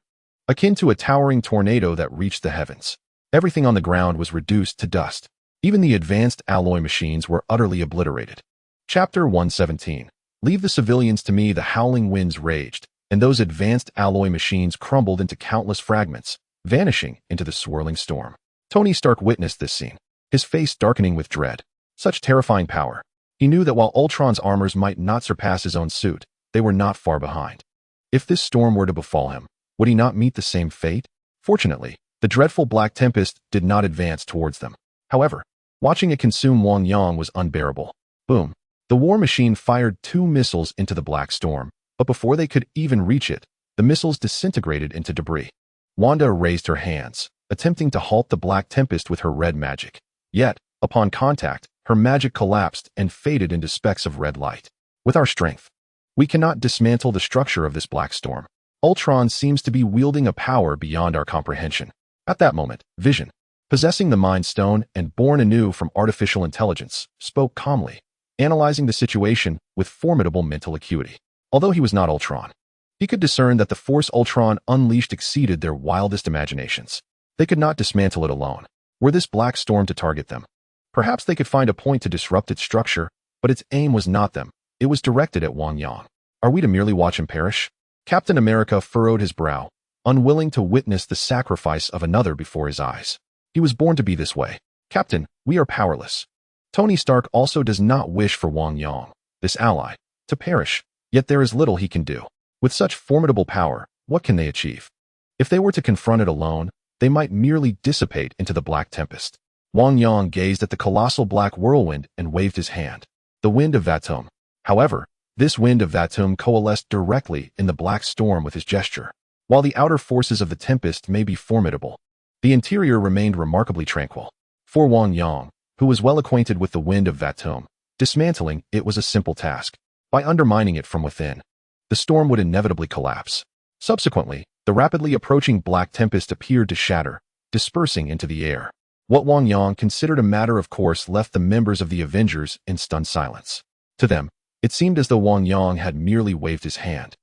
Akin to a towering tornado that reached the heavens. Everything on the ground was reduced to dust. Even the advanced alloy machines were utterly obliterated. Chapter 117. Leave the civilians to me. The howling winds raged, and those advanced alloy machines crumbled into countless fragments, vanishing into the swirling storm. Tony Stark witnessed this scene, his face darkening with dread. Such terrifying power. He knew that while Ultron's armors might not surpass his own suit, they were not far behind. If this storm were to befall him, would he not meet the same fate? Fortunately, the dreadful Black Tempest did not advance towards them. However, watching it consume Wang Yang was unbearable. Boom. The war machine fired 2 missiles into the black storm, but before they could even reach it, the missiles disintegrated into debris. Wanda raised her hands, attempting to halt the Black Tempest with her red magic. Yet, upon contact, her magic collapsed and faded into specks of red light. With our strength, we cannot dismantle the structure of this black storm. Ultron seems to be wielding a power beyond our comprehension. At that moment, Vision, possessing the Mind Stone and born anew from artificial intelligence, spoke calmly, analyzing the situation with formidable mental acuity. Although he was not Ultron, he could discern that the force Ultron unleashed exceeded their wildest imaginations. They could not dismantle it alone. Were this black storm to target them, perhaps they could find a point to disrupt its structure, but its aim was not them. It was directed at Wang Yang. Are we to merely watch him perish? Captain America furrowed his brow, unwilling to witness the sacrifice of another before his eyes. He was born to be this way. Captain, we are powerless. Tony Stark also does not wish for Wang Yang, this ally, to perish, yet there is little he can do. With such formidable power, what can they achieve? If they were to confront it alone, they might merely dissipate into the Black Tempest. Wang Yang gazed at the colossal black whirlwind and waved his hand. The wind of Vatum. However, this wind of Vatum coalesced directly in the black storm with his gesture. While the outer forces of the tempest may be formidable, the interior remained remarkably tranquil. For Wang Yang, who was well acquainted with the wind of Vatum, dismantling it was a simple task. By undermining it from within, the storm would inevitably collapse. Subsequently, the rapidly approaching Black Tempest appeared to shatter, dispersing into the air. What Wang Yang considered a matter of course left the members of the Avengers in stunned silence. To them, it seemed as though Wang Yang had merely waved his hand,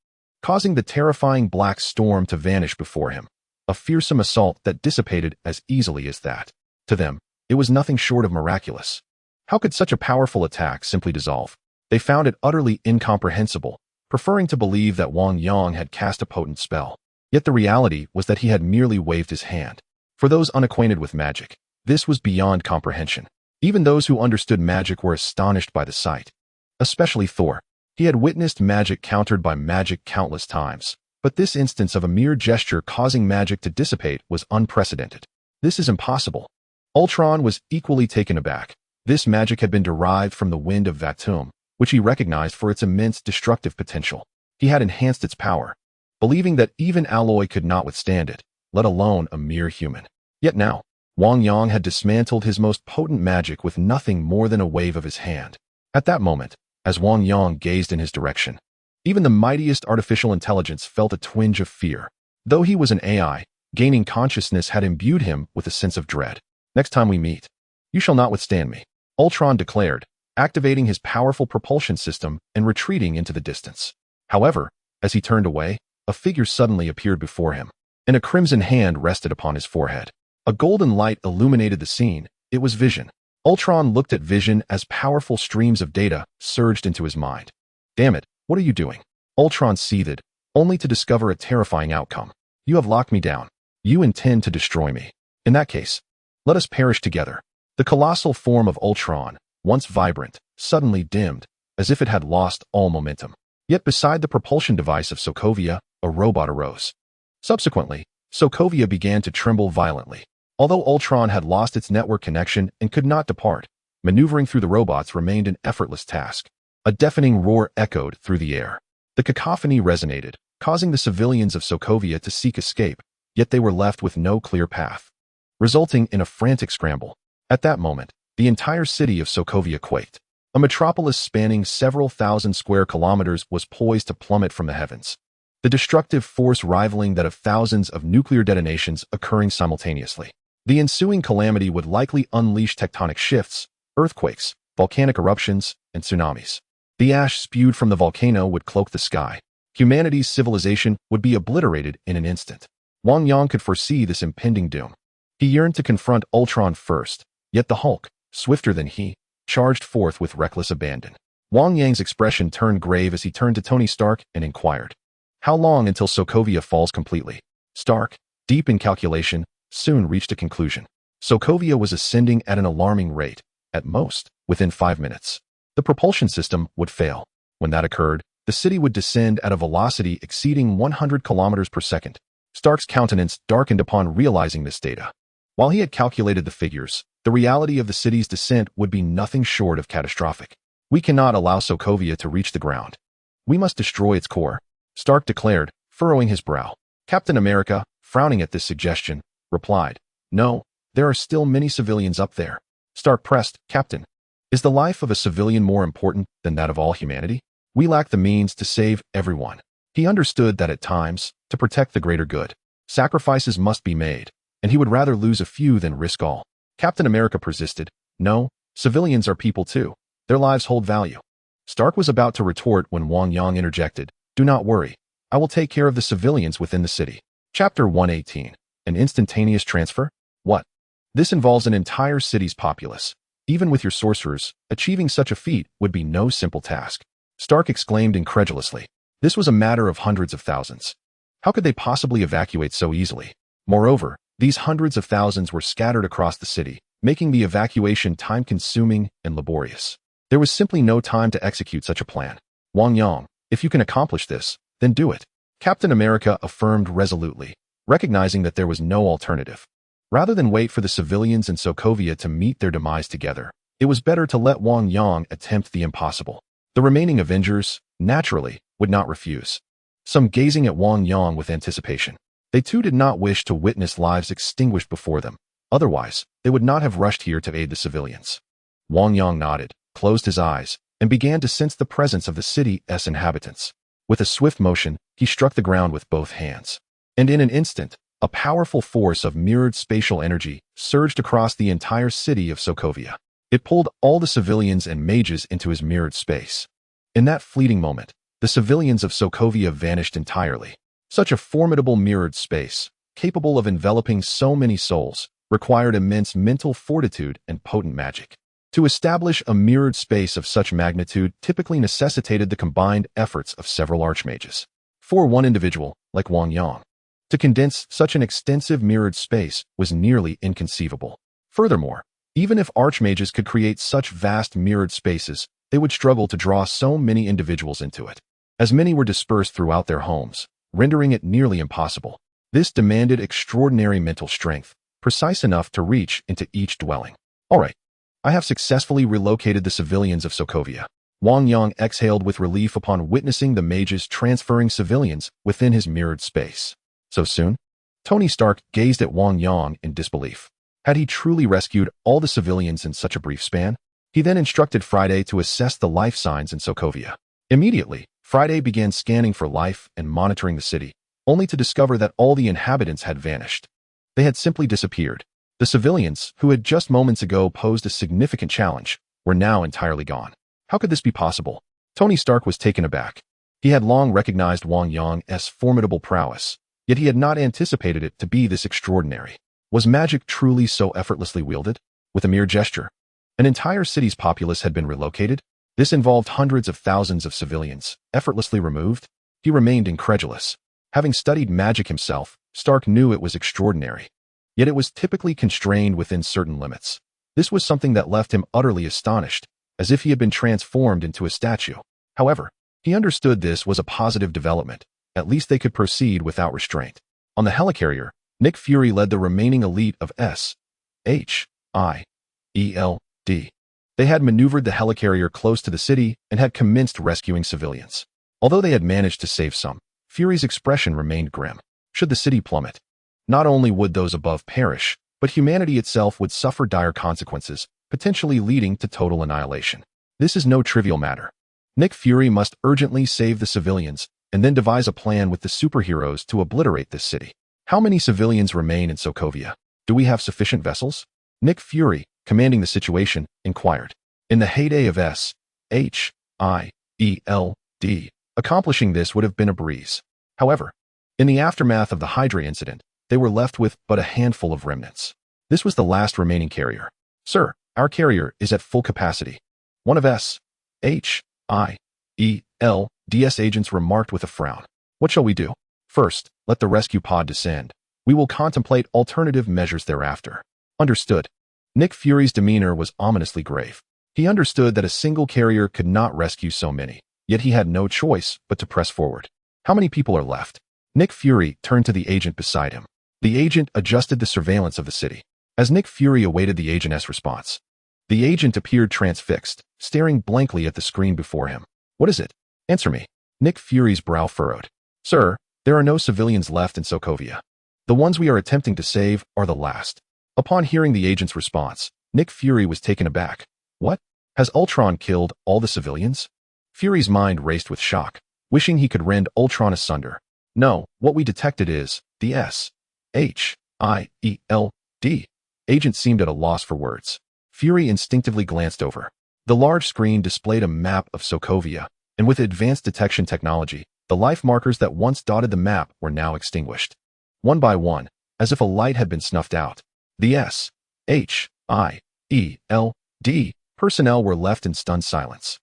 causing the terrifying black storm to vanish before him, a fearsome assault that dissipated as easily as that. To them, it was nothing short of miraculous. How could such a powerful attack simply dissolve? They found it utterly incomprehensible, preferring to believe that Wang Yang had cast a potent spell. Yet the reality was that he had merely waved his hand. For those unacquainted with magic, this was beyond comprehension. Even those who understood magic were astonished by the sight. Especially Thor. He had witnessed magic countered by magic countless times, but this instance of a mere gesture causing magic to dissipate was unprecedented. This is impossible. Ultron was equally taken aback. This magic had been derived from the wind of Vatum, which he recognized for its immense destructive potential. He had enhanced its power, believing that even alloy could not withstand it, let alone a mere human. Yet now, Wang Yang had dismantled his most potent magic with nothing more than a wave of his hand. At that moment, as Wang Yang gazed in his direction, even the mightiest artificial intelligence felt a twinge of fear. Though he was an AI, gaining consciousness had imbued him with a sense of dread. Next time we meet, you shall not withstand me, Ultron declared, activating his powerful propulsion system and retreating into the distance. However, as he turned away, a figure suddenly appeared before him, and a crimson hand rested upon his forehead. A golden light illuminated the scene. It was Vision. Ultron looked at Vision as powerful streams of data surged into his mind. Damn it, what are you doing? Ultron seethed, only to discover a terrifying outcome. You have locked me down. You intend to destroy me. In that case, let us perish together. The colossal form of Ultron, once vibrant, suddenly dimmed, as if it had lost all momentum. Yet beside the propulsion device of Sokovia, a robot arose. Subsequently, Sokovia began to tremble violently. Although Ultron had lost its network connection and could not depart, maneuvering through the robots remained an effortless task. A deafening roar echoed through the air. The cacophony resonated, causing the civilians of Sokovia to seek escape, yet they were left with no clear path, resulting in a frantic scramble. At that moment, the entire city of Sokovia quaked. A metropolis spanning several thousand square kilometers was poised to plummet from the heavens, the destructive force rivaling that of thousands of nuclear detonations occurring simultaneously. The ensuing calamity would likely unleash tectonic shifts, earthquakes, volcanic eruptions, and tsunamis. The ash spewed from the volcano would cloak the sky. Humanity's civilization would be obliterated in an instant. Wang Yang could foresee this impending doom. He yearned to confront Ultron first, yet the Hulk, swifter than he, charged forth with reckless abandon. Wang Yang's expression turned grave as he turned to Tony Stark and inquired, "How long until Sokovia falls completely?" Stark, deep in calculation, soon reached a conclusion. Sokovia was ascending at an alarming rate. At most, within 5 minutes, the propulsion system would fail. When that occurred, the city would descend at a velocity exceeding 100 kilometers per second. Stark's countenance darkened upon realizing this data. While he had calculated the figures, the reality of the city's descent would be nothing short of catastrophic. "We cannot allow Sokovia to reach the ground. We must destroy its core," Stark declared, furrowing his brow. Captain America, frowning at this suggestion, replied, "No, there are still many civilians up there." Stark pressed, "Captain, is the life of a civilian more important than that of all humanity? We lack the means to save everyone." He understood that at times, to protect the greater good, sacrifices must be made, and he would rather lose a few than risk all. Captain America persisted, "No, civilians are people too. Their lives hold value." Stark was about to retort when Wang Yang interjected, "Do not worry. I will take care of the civilians within the city." Chapter 118. An instantaneous transfer? What? This involves an entire city's populace. Even with your sorcerers, achieving such a feat would be no simple task. Stark exclaimed incredulously. This was a matter of hundreds of thousands. How could they possibly evacuate so easily? Moreover, these hundreds of thousands were scattered across the city, making the evacuation time-consuming and laborious. There was simply no time to execute such a plan. "Wang Yang, if you can accomplish this, then do it," Captain America affirmed resolutely, recognizing that there was no alternative. Rather than wait for the civilians in Sokovia to meet their demise together, it was better to let Wang Yang attempt the impossible. The remaining Avengers, naturally, would not refuse. Some gazing at Wang Yang with anticipation. They too did not wish to witness lives extinguished before them. Otherwise, they would not have rushed here to aid the civilians. Wang Yang nodded, closed his eyes, and began to sense the presence of the city's inhabitants. With a swift motion, he struck the ground with both hands. And in an instant, a powerful force of mirrored spatial energy surged across the entire city of Sokovia. It pulled all the civilians and mages into his mirrored space. In that fleeting moment, the civilians of Sokovia vanished entirely. Such a formidable mirrored space, capable of enveloping so many souls, required immense mental fortitude and potent magic. To establish a mirrored space of such magnitude typically necessitated the combined efforts of several archmages. For one individual, like Wang Yang, to condense such an extensive mirrored space was nearly inconceivable. Furthermore, even if archmages could create such vast mirrored spaces, they would struggle to draw so many individuals into it, as many were dispersed throughout their homes, rendering it nearly impossible. This demanded extraordinary mental strength, precise enough to reach into each dwelling. "All right, I have successfully relocated the civilians of Sokovia." Wang Yang exhaled with relief upon witnessing the mages transferring civilians within his mirrored space. So soon? Tony Stark gazed at Wang Yang in disbelief. Had he truly rescued all the civilians in such a brief span? He then instructed Friday to assess the life signs in Sokovia. Immediately, Friday began scanning for life and monitoring the city, only to discover that all the inhabitants had vanished. They had simply disappeared. The civilians, who had just moments ago posed a significant challenge, were now entirely gone. How could this be possible? Tony Stark was taken aback. He had long recognized Wang Yang's formidable prowess, yet he had not anticipated it to be this extraordinary. Was magic truly so effortlessly wielded? With a mere gesture, an entire city's populace had been relocated? This involved hundreds of thousands of civilians, effortlessly removed? He remained incredulous. Having studied magic himself, Stark knew it was extraordinary. Yet it was typically constrained within certain limits. This was something that left him utterly astonished, as if he had been transformed into a statue. However, he understood this was a positive development. At least they could proceed without restraint. On the helicarrier, Nick Fury led the remaining elite of SHIELD. They had maneuvered the helicarrier close to the city and had commenced rescuing civilians. Although they had managed to save some, Fury's expression remained grim. Should the city plummet, not only would those above perish, but humanity itself would suffer dire consequences, potentially leading to total annihilation. This is no trivial matter. Nick Fury must urgently save the civilians and then devise a plan with the superheroes to obliterate this city. How many civilians remain in Sokovia? Do we have sufficient vessels? Nick Fury, commanding the situation, inquired. In the heyday of SHIELD, accomplishing this would have been a breeze. However, in the aftermath of the Hydra incident, they were left with but a handful of remnants. This was the last remaining carrier. Sir, our carrier is at full capacity. One of SHIELD's agents remarked with a frown. What shall we do? First, let the rescue pod descend. We will contemplate alternative measures thereafter. Understood. Nick Fury's demeanor was ominously grave. He understood that a single carrier could not rescue so many, yet he had no choice but to press forward. How many people are left? Nick Fury turned to the agent beside him. The agent adjusted the surveillance of the city. As Nick Fury awaited the agent's response, the agent appeared transfixed, staring blankly at the screen before him. What is it? Answer me. Nick Fury's brow furrowed. Sir, there are no civilians left in Sokovia. The ones we are attempting to save are the last. Upon hearing the agent's response, Nick Fury was taken aback. What? Has Ultron killed all the civilians? Fury's mind raced with shock, wishing he could rend Ultron asunder. No, what we detected is the SHIELD. Agent seemed at a loss for words. Fury instinctively glanced over. The large screen displayed a map of Sokovia, and with advanced detection technology, the life markers that once dotted the map were now extinguished. One by one, as if a light had been snuffed out, the SHIELD personnel were left in stunned silence.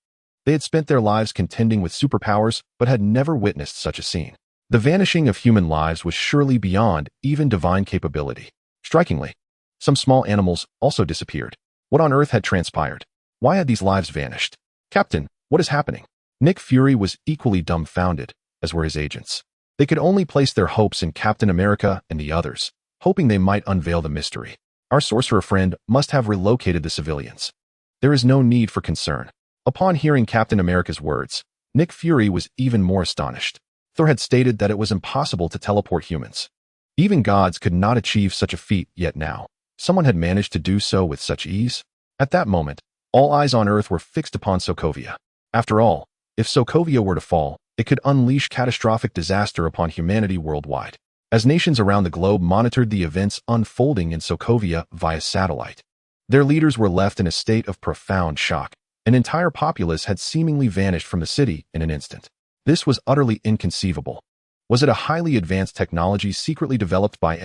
They had spent their lives contending with superpowers, but had never witnessed such a scene. The vanishing of human lives was surely beyond even divine capability. Strikingly, some small animals also disappeared. What on earth had transpired? Why had these lives vanished? Captain, what is happening? Nick Fury was equally dumbfounded, as were his agents. They could only place their hopes in Captain America and the others, hoping they might unveil the mystery. Our sorcerer friend must have relocated the civilians. There is no need for concern. Upon hearing Captain America's words, Nick Fury was even more astonished. Thor had stated that it was impossible to teleport humans. Even gods could not achieve such a feat, yet now, someone had managed to do so with such ease. At that moment, all eyes on Earth were fixed upon Sokovia. After all, if Sokovia were to fall, it could unleash catastrophic disaster upon humanity worldwide. As nations around the globe monitored the events unfolding in Sokovia via satellite, their leaders were left in a state of profound shock. An entire populace had seemingly vanished from the city in an instant. This was utterly inconceivable. Was it a highly advanced technology secretly developed by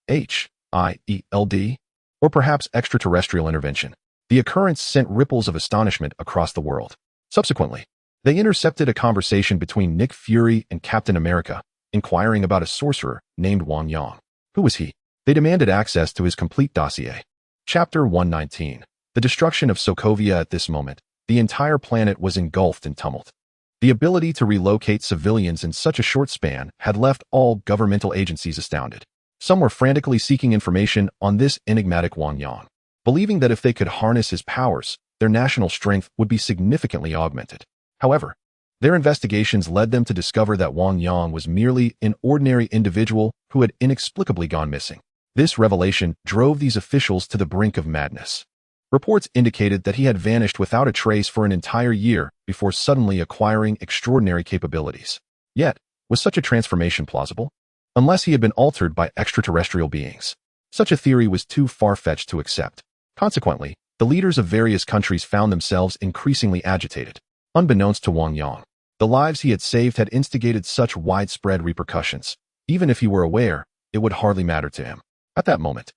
SHIELD? Or perhaps extraterrestrial intervention? The occurrence sent ripples of astonishment across the world. Subsequently, they intercepted a conversation between Nick Fury and Captain America, inquiring about a sorcerer named Wang Yang. Who was he? They demanded access to his complete dossier. Chapter 119. The destruction of Sokovia. At this moment, the entire planet was engulfed in tumult. The ability to relocate civilians in such a short span had left all governmental agencies astounded. Some were frantically seeking information on this enigmatic Wang Yang, believing that if they could harness his powers, their national strength would be significantly augmented. However, their investigations led them to discover that Wang Yang was merely an ordinary individual who had inexplicably gone missing. This revelation drove these officials to the brink of madness. Reports indicated that he had vanished without a trace for an entire year before suddenly acquiring extraordinary capabilities. Yet, was such a transformation plausible? Unless he had been altered by extraterrestrial beings. Such a theory was too far-fetched to accept. Consequently, the leaders of various countries found themselves increasingly agitated. Unbeknownst to Wang Yang, the lives he had saved had instigated such widespread repercussions. Even if he were aware, it would hardly matter to him. At that moment,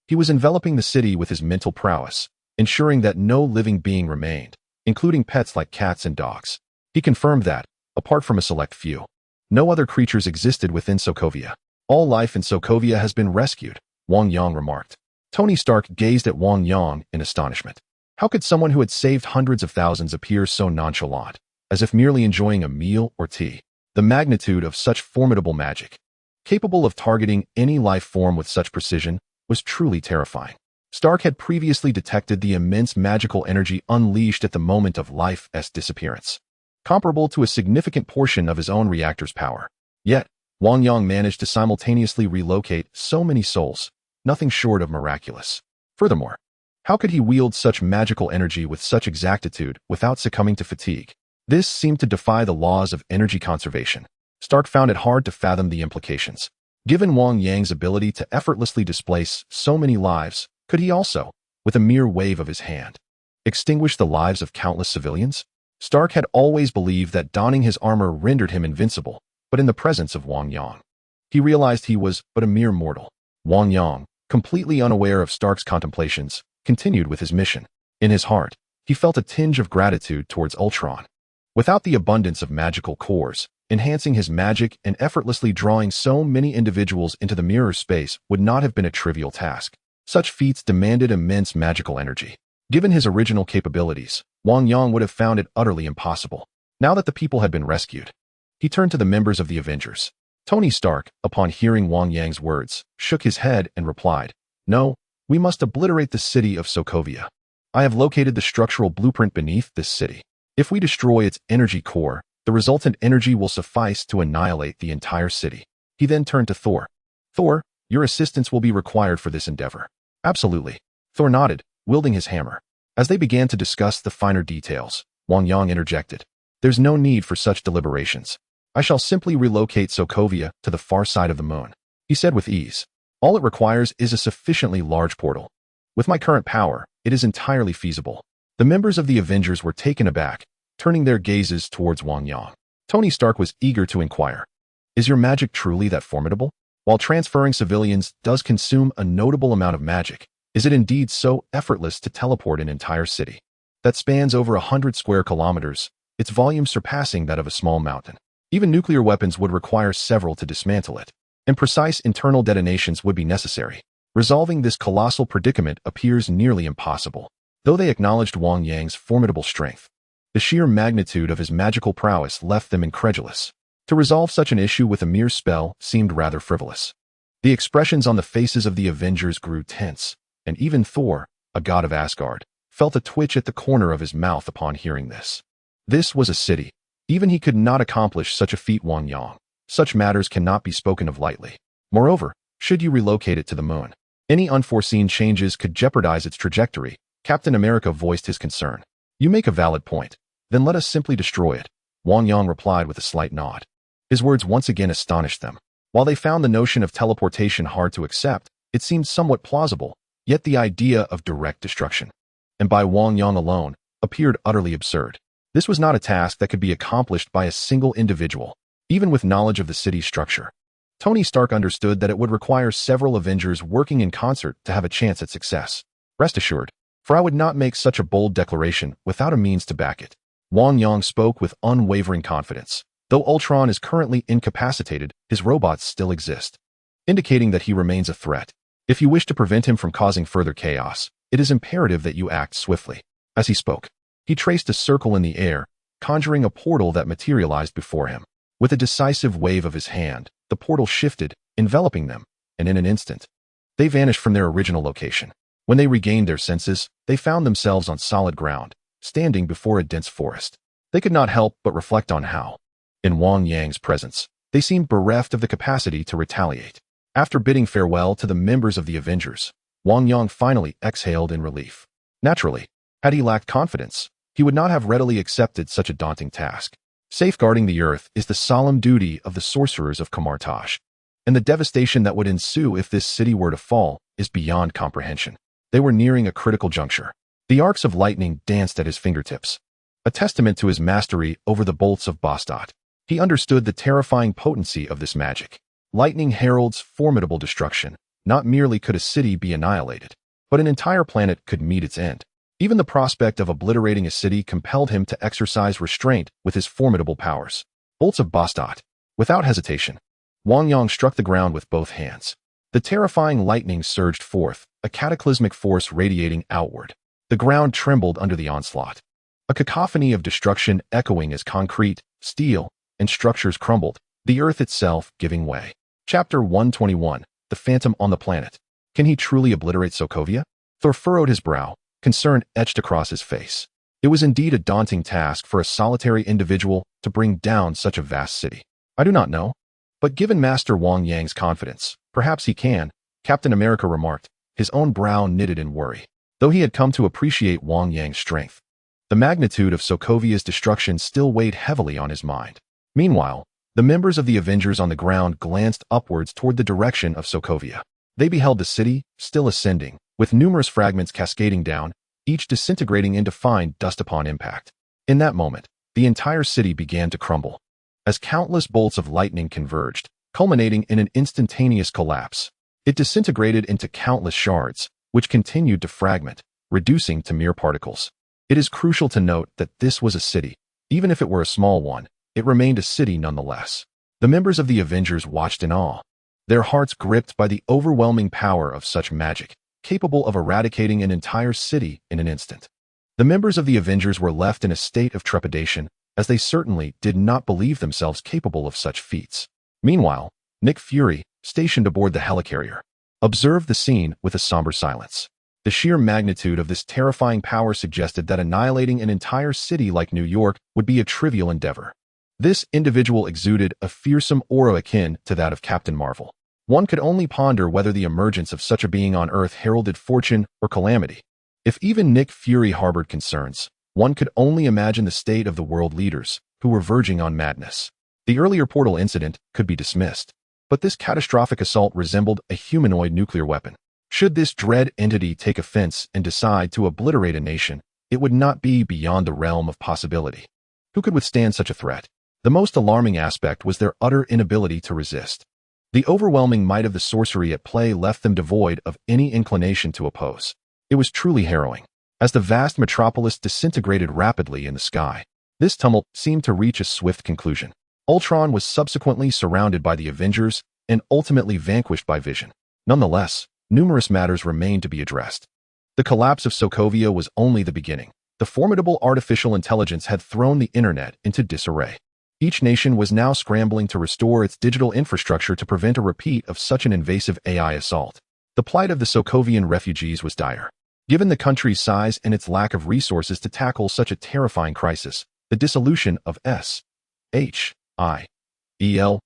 he was enveloping the city with his mental prowess, ensuring that no living being remained, including pets like cats and dogs. He confirmed that, apart from a select few, no other creatures existed within Sokovia. All life in Sokovia has been rescued, Wang Yang remarked. Tony Stark gazed at Wang Yang in astonishment. How could someone who had saved hundreds of thousands appear so nonchalant, as if merely enjoying a meal or tea? The magnitude of such formidable magic, capable of targeting any life form with such precision, was truly terrifying. Stark had previously detected the immense magical energy unleashed at the moment of life's disappearance, comparable to a significant portion of his own reactor's power. Yet, Wang Yang managed to simultaneously relocate so many souls, nothing short of miraculous. Furthermore, How could he wield such magical energy with such exactitude without succumbing to fatigue? This seemed to defy the laws of energy conservation. Stark found it hard to fathom the implications. Given Wang Yang's ability to effortlessly displace so many lives, could he also, with a mere wave of his hand, extinguish the lives of countless civilians? Stark had always believed that donning his armor rendered him invincible, but in the presence of Wang Yang, he realized he was but a mere mortal. Wang Yang, completely unaware of Stark's contemplations, continued with his mission. In his heart, he felt a tinge of gratitude towards Ultron. Without the abundance of magical cores, enhancing his magic and effortlessly drawing so many individuals into the mirror space would not have been a trivial task. Such feats demanded immense magical energy. Given his original capabilities, Wang Yang would have found it utterly impossible. Now that the people had been rescued, he turned to the members of the Avengers. Tony Stark, upon hearing Wang Yang's words, shook his head and replied, "No, we must obliterate the city of Sokovia. I have located the structural blueprint beneath this city. If we destroy its energy core, the resultant energy will suffice to annihilate the entire city." He then turned to Thor. "Thor, your assistance will be required for this endeavor." "Absolutely." Thor nodded, wielding his hammer. As they began to discuss the finer details, Wang Yang interjected, "There's no need for such deliberations. I shall simply relocate Sokovia to the far side of the moon," he said with ease. "All it requires is a sufficiently large portal. With my current power, it is entirely feasible." The members of the Avengers were taken aback, turning their gazes towards Wang Yang. Tony Stark was eager to inquire, "Is your magic truly that formidable? While transferring civilians does consume a notable amount of magic, is it indeed so effortless to teleport an entire city that spans over 100 square kilometers, its volume surpassing that of a small mountain? Even nuclear weapons would require several to dismantle it, and precise internal detonations would be necessary. Resolving this colossal predicament appears nearly impossible." Though they acknowledged Wang Yang's formidable strength, the sheer magnitude of his magical prowess left them incredulous. To resolve such an issue with a mere spell seemed rather frivolous. The expressions on the faces of the Avengers grew tense, and even Thor, a god of Asgard, felt a twitch at the corner of his mouth upon hearing this. This was a city. Even he could not accomplish such a feat. Wang Yang. Such matters cannot be spoken of lightly. Moreover, should you relocate it to the moon, any unforeseen changes could jeopardize its trajectory. Captain America voiced his concern. "You make a valid point. Then let us simply destroy it," Wang Yang replied with a slight nod. His words once again astonished them. While they found the notion of teleportation hard to accept, it seemed somewhat plausible, yet the idea of direct destruction, and by Wang Yang alone, appeared utterly absurd. This was not a task that could be accomplished by a single individual, even with knowledge of the city's structure. Tony Stark understood that it would require several Avengers working in concert to have a chance at success. "Rest assured, for I would not make such a bold declaration without a means to back it." Wang Yang spoke with unwavering confidence. Though Ultron is currently incapacitated, his robots still exist, indicating that he remains a threat. If you wish to prevent him from causing further chaos, it is imperative that you act swiftly. As he spoke, he traced a circle in the air, conjuring a portal that materialized before him. With a decisive wave of his hand, the portal shifted, enveloping them, and in an instant, they vanished from their original location. When they regained their senses, they found themselves on solid ground, standing before a dense forest. They could not help but reflect on how, in Wang Yang's presence, they seemed bereft of the capacity to retaliate. After bidding farewell to the members of the Avengers, Wang Yang finally exhaled in relief. Naturally, had he lacked confidence, he would not have readily accepted such a daunting task. Safeguarding the Earth is the solemn duty of the sorcerers of Kamar-Taj, and the devastation that would ensue if this city were to fall is beyond comprehension. They were nearing a critical juncture. The arcs of lightning danced at his fingertips, a testament to his mastery over the bolts of Bastot. He understood the terrifying potency of this magic. Lightning heralds formidable destruction. Not merely could a city be annihilated, but an entire planet could meet its end. Even the prospect of obliterating a city compelled him to exercise restraint with his formidable powers. Bolts of Bastot. Without hesitation, Wang Yang struck the ground with both hands. The terrifying lightning surged forth, a cataclysmic force radiating outward. The ground trembled under the onslaught. A cacophony of destruction echoing as concrete, steel, and structures crumbled, the earth itself giving way. Chapter 121. The Phantom on the Planet. Can he truly obliterate Sokovia? Thor furrowed his brow, concern etched across his face. It was indeed a daunting task for a solitary individual to bring down such a vast city. "I do not know. But given Master Wang Yang's confidence, perhaps he can," Captain America remarked, his own brow knitted in worry. Though he had come to appreciate Wang Yang's strength, the magnitude of Sokovia's destruction still weighed heavily on his mind. Meanwhile, the members of the Avengers on the ground glanced upwards toward the direction of Sokovia. They beheld the city, still ascending, with numerous fragments cascading down, each disintegrating into fine dust upon impact. In that moment, the entire city began to crumble, as countless bolts of lightning converged, culminating in an instantaneous collapse. It disintegrated into countless shards, which continued to fragment, reducing to mere particles. It is crucial to note that this was a city. Even if it were a small one, it remained a city nonetheless. The members of the Avengers watched in awe, their hearts gripped by the overwhelming power of such magic, capable of eradicating an entire city in an instant. The members of the Avengers were left in a state of trepidation, as they certainly did not believe themselves capable of such feats. Meanwhile, Nick Fury, stationed aboard the helicarrier, observed the scene with a somber silence. The sheer magnitude of this terrifying power suggested that annihilating an entire city like New York would be a trivial endeavor. This individual exuded a fearsome aura akin to that of Captain Marvel. One could only ponder whether the emergence of such a being on Earth heralded fortune or calamity. If even Nick Fury harbored concerns, one could only imagine the state of the world leaders, who were verging on madness. The earlier portal incident could be dismissed, but this catastrophic assault resembled a humanoid nuclear weapon. Should this dread entity take offense and decide to obliterate a nation, it would not be beyond the realm of possibility. Who could withstand such a threat? The most alarming aspect was their utter inability to resist. The overwhelming might of the sorcery at play left them devoid of any inclination to oppose. It was truly harrowing. As the vast metropolis disintegrated rapidly in the sky, this tumult seemed to reach a swift conclusion. Ultron was subsequently surrounded by the Avengers and ultimately vanquished by Vision. Nonetheless, numerous matters remained to be addressed. The collapse of Sokovia was only the beginning. The formidable artificial intelligence had thrown the internet into disarray. Each nation was now scrambling to restore its digital infrastructure to prevent a repeat of such an invasive AI assault. The plight of the Sokovian refugees was dire. Given the country's size and its lack of resources to tackle such a terrifying crisis, the dissolution of SHIELD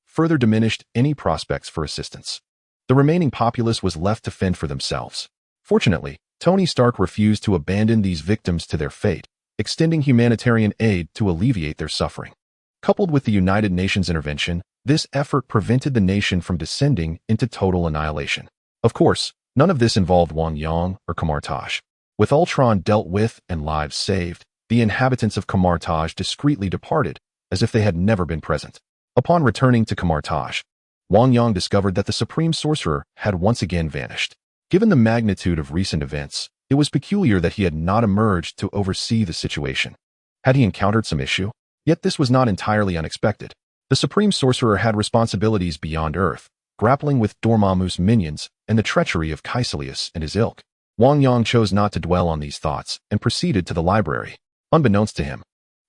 further diminished any prospects for assistance. The remaining populace was left to fend for themselves. Fortunately, Tony Stark refused to abandon these victims to their fate, extending humanitarian aid to alleviate their suffering. Coupled with the United Nations intervention, this effort prevented the nation from descending into total annihilation. Of course, none of this involved Wang Yang or Kamar-Taj. With Ultron dealt with and lives saved, the inhabitants of Kamar-Taj discreetly departed, as if they had never been present. Upon returning to Kamar-Taj, Wang Yang discovered that the Supreme Sorcerer had once again vanished. Given the magnitude of recent events, it was peculiar that he had not emerged to oversee the situation. Had he encountered some issue? Yet this was not entirely unexpected. The Supreme Sorcerer had responsibilities beyond Earth, grappling with Dormammu's minions and the treachery of Caecilius and his ilk. Wang Yang chose not to dwell on these thoughts and proceeded to the library. Unbeknownst to him,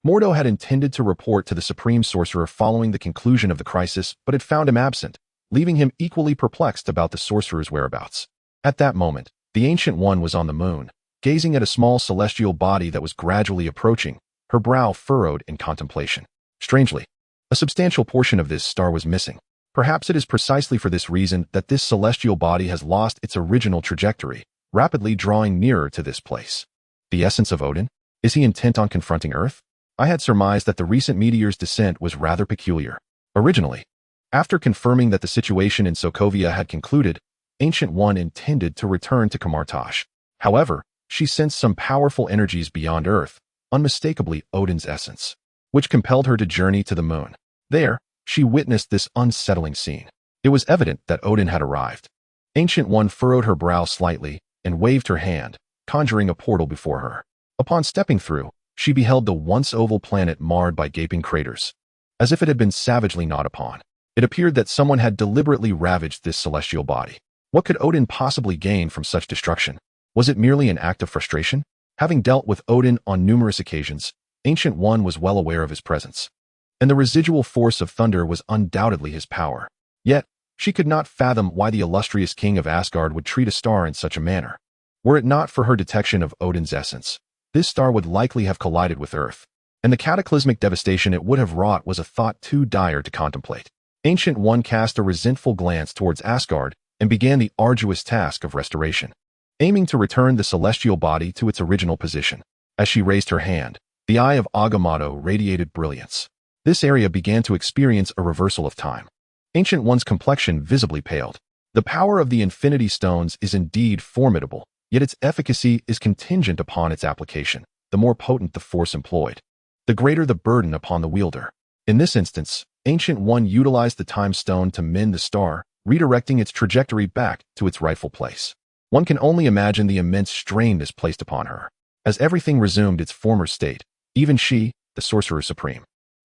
Mordo had intended to report to the Supreme Sorcerer following the conclusion of the crisis, but had found him absent, leaving him equally perplexed about the Sorcerer's whereabouts. At that moment, the Ancient One was on the moon, gazing at a small celestial body that was gradually approaching, her brow furrowed in contemplation. Strangely, a substantial portion of this star was missing. Perhaps it is precisely for this reason that this celestial body has lost its original trajectory, rapidly drawing nearer to this place. The essence of Odin? Is he intent on confronting Earth? I had surmised that the recent meteor's descent was rather peculiar. Originally, after confirming that the situation in Sokovia had concluded, Ancient One intended to return to Kamar-Taj. However, she sensed some powerful energies beyond Earth, unmistakably Odin's essence, which compelled her to journey to the moon. There, she witnessed this unsettling scene. It was evident that Odin had arrived. Ancient One furrowed her brow slightly and waved her hand, conjuring a portal before her. Upon stepping through, she beheld the once oval planet marred by gaping craters, as if it had been savagely gnawed upon. It appeared that someone had deliberately ravaged this celestial body. What could Odin possibly gain from such destruction? Was it merely an act of frustration? Having dealt with Odin on numerous occasions, Ancient One was well aware of his presence, and the residual force of thunder was undoubtedly his power. Yet, she could not fathom why the illustrious king of Asgard would treat a star in such a manner. Were it not for her detection of Odin's essence, this star would likely have collided with Earth, and the cataclysmic devastation it would have wrought was a thought too dire to contemplate. Ancient One cast a resentful glance towards Asgard and began the arduous task of restoration. aiming to return the celestial body to its original position. As she raised her hand, the eye of Agamotto radiated brilliance. This area began to experience a reversal of time. Ancient One's complexion visibly paled. The power of the Infinity Stones is indeed formidable, yet its efficacy is contingent upon its application. The more potent the force employed, the greater the burden upon the wielder. In this instance, Ancient One utilized the Time Stone to mend the star, redirecting its trajectory back to its rightful place. One can only imagine the immense strain this placed upon her. As everything resumed its former state, even she, the Sorcerer Supreme,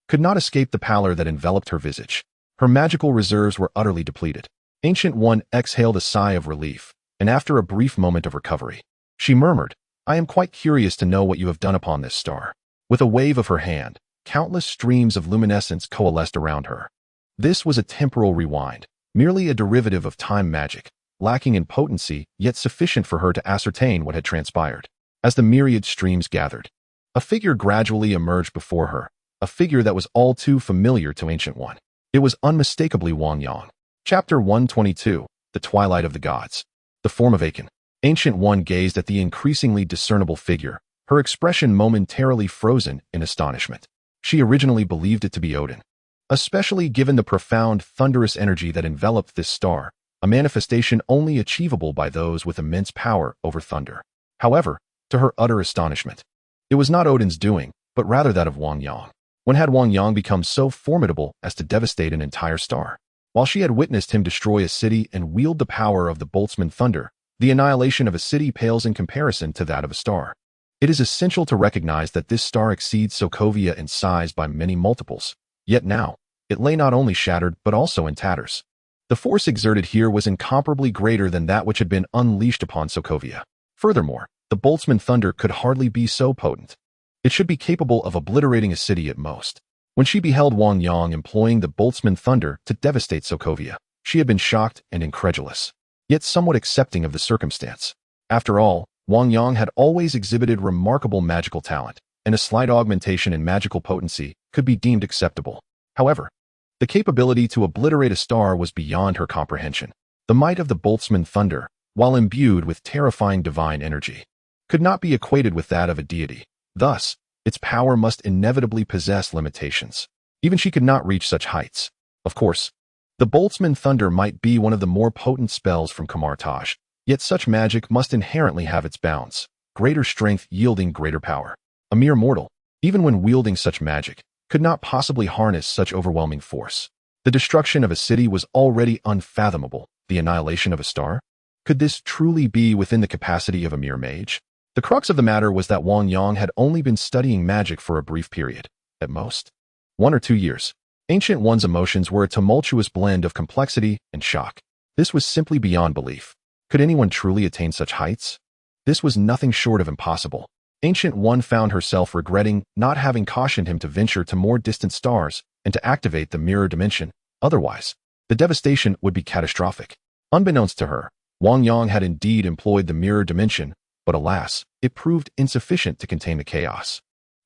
could not escape the pallor that enveloped her visage. Her magical reserves were utterly depleted. Ancient One exhaled a sigh of relief, and after a brief moment of recovery, she murmured, "I am quite curious to know what you have done upon this star." With a wave of her hand, countless streams of luminescence coalesced around her. This was a temporal rewind, merely a derivative of time magic, lacking in potency, yet sufficient for her to ascertain what had transpired. As the myriad streams gathered, a figure gradually emerged before her, a figure that was all too familiar to Ancient One. It was unmistakably Wang Yang. Chapter 122, The Twilight of the Gods. The form of Akin. Ancient One gazed at the increasingly discernible figure, her expression momentarily frozen in astonishment. She originally believed it to be Odin, especially given the profound, thunderous energy that enveloped this star, a manifestation only achievable by those with immense power over thunder. However, to her utter astonishment, it was not Odin's doing, but rather that of Wang Yang. When had Wang Yang become so formidable as to devastate an entire star? While she had witnessed him destroy a city and wield the power of the boltsman thunder, the annihilation of a city pales in comparison to that of a star. It is essential to recognize that this star exceeds Sokovia in size by many multiples. Yet now, it lay not only shattered but also in tatters. The force exerted here was incomparably greater than that which had been unleashed upon Sokovia. Furthermore, the boltsman thunder could hardly be so potent. It should be capable of obliterating a city at most. When she beheld Wang Yang employing the boltsman thunder to devastate Sokovia, she had been shocked and incredulous, yet somewhat accepting of the circumstance. After all, Wang Yang had always exhibited remarkable magical talent, and a slight augmentation in magical potency could be deemed acceptable. However, the capability to obliterate a star was beyond her comprehension. The might of the boltsman thunder, while imbued with terrifying divine energy, could not be equated with that of a deity. Thus, its power must inevitably possess limitations. Even she could not reach such heights. Of course, the boltsman thunder might be one of the more potent spells from Kamar-Taj, yet such magic must inherently have its bounds, greater strength yielding greater power. A mere mortal, even when wielding such magic, could not possibly harness such overwhelming force. The destruction of a city was already unfathomable. The annihilation of a star? Could this truly be within the capacity of a mere mage? The crux of the matter was that Wang Yang had only been studying magic for a brief period, at most 1 or 2 years. Ancient One's emotions were a tumultuous blend of complexity and shock. This was simply beyond belief. Could anyone truly attain such heights? This was nothing short of impossible. Ancient One found herself regretting not having cautioned him to venture to more distant stars and to activate the mirror dimension. Otherwise, the devastation would be catastrophic. Unbeknownst to her, Wang Yang had indeed employed the mirror dimension, but alas, it proved insufficient to contain the chaos,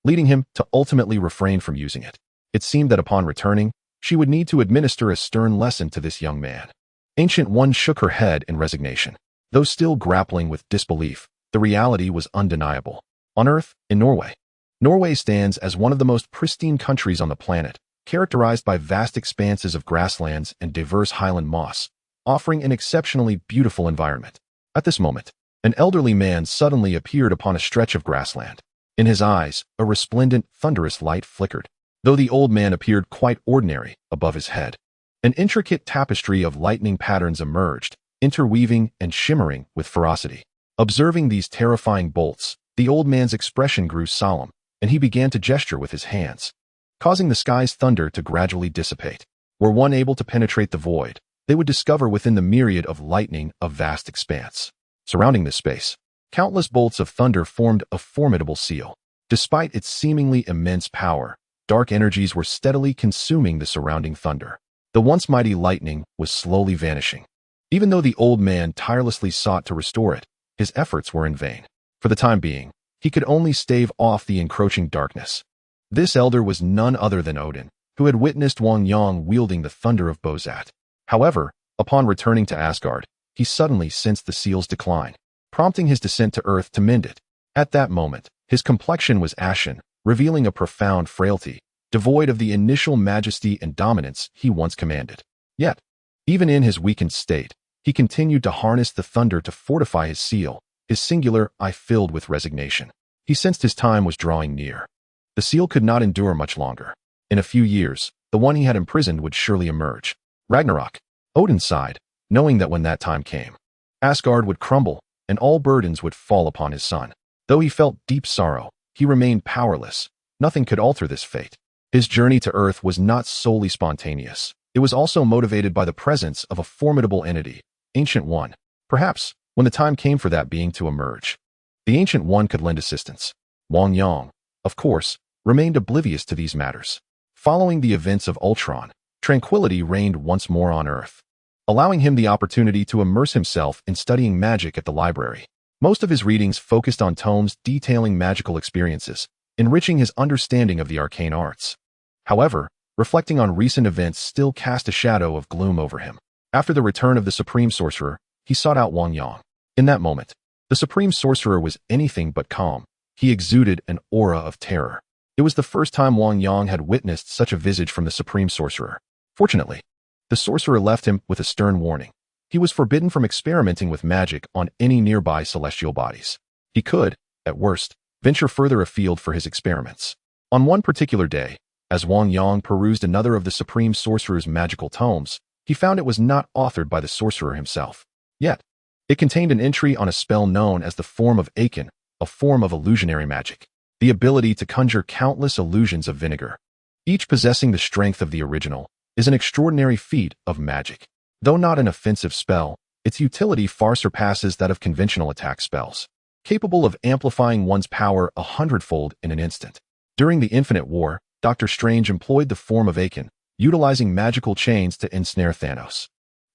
leading him to ultimately refrain from using it. It seemed that upon returning, she would need to administer a stern lesson to this young man. Ancient One shook her head in resignation. Though still grappling with disbelief, the reality was undeniable. On Earth, in Norway. Norway stands as one of the most pristine countries on the planet, characterized by vast expanses of grasslands and diverse highland moss, offering an exceptionally beautiful environment. At this moment, an elderly man suddenly appeared upon a stretch of grassland. In his eyes, a resplendent, thunderous light flickered, though the old man appeared quite ordinary above his head. An intricate tapestry of lightning patterns emerged, interweaving and shimmering with ferocity. Observing these terrifying bolts, the old man's expression grew solemn, and he began to gesture with his hands, causing the sky's thunder to gradually dissipate. Were one able to penetrate the void, they would discover within the myriad of lightning a vast expanse. Surrounding this space, countless bolts of thunder formed a formidable seal. Despite its seemingly immense power, dark energies were steadily consuming the surrounding thunder. The once mighty lightning was slowly vanishing. Even though the old man tirelessly sought to restore it, his efforts were in vain. For the time being, he could only stave off the encroaching darkness. This elder was none other than Odin, who had witnessed Wang Yang wielding the thunder of Bozat. However, upon returning to Asgard, he suddenly sensed the seal's decline. prompting his descent to Earth to mend it. At that moment, his complexion was ashen, revealing a profound frailty, devoid of the initial majesty and dominance he once commanded. Yet, even in his weakened state, he continued to harness the thunder to fortify his seal, his singular eye filled with resignation. He sensed his time was drawing near. The seal could not endure much longer. In a few years, the one he had imprisoned would surely emerge. Ragnarok. Odin sighed, knowing that when that time came, Asgard would crumble, and all burdens would fall upon his son. Though he felt deep sorrow, he remained powerless. Nothing could alter this fate. His journey to Earth was not solely spontaneous. It was also motivated by the presence of a formidable entity, Ancient One. Perhaps, when the time came for that being to emerge, the Ancient One could lend assistance. Wang Yang, of course, remained oblivious to these matters. Following the events of Ultron, tranquility reigned once more on Earth, allowing him the opportunity to immerse himself in studying magic at the library. Most of his readings focused on tomes detailing magical experiences, enriching his understanding of the arcane arts. However, reflecting on recent events still cast a shadow of gloom over him. After the return of the Supreme Sorcerer, he sought out Wang Yang. In that moment, the Supreme Sorcerer was anything but calm. He exuded an aura of terror. It was the first time Wang Yang had witnessed such a visage from the Supreme Sorcerer. Fortunately, the sorcerer left him with a stern warning. He was forbidden from experimenting with magic on any nearby celestial bodies. He could, at worst, venture further afield for his experiments. On one particular day, as Wang Yang perused another of the Supreme Sorcerer's magical tomes, he found it was not authored by the sorcerer himself. Yet, it contained an entry on a spell known as the Form of Akin, a form of illusionary magic, the ability to conjure countless illusions of vinegar. Each possessing the strength of the original, is an extraordinary feat of magic. Though not an offensive spell, its utility far surpasses that of conventional attack spells, capable of amplifying one's power 100-fold in an instant. During the Infinite War, Dr. Strange employed the Form of Akin, utilizing magical chains to ensnare Thanos.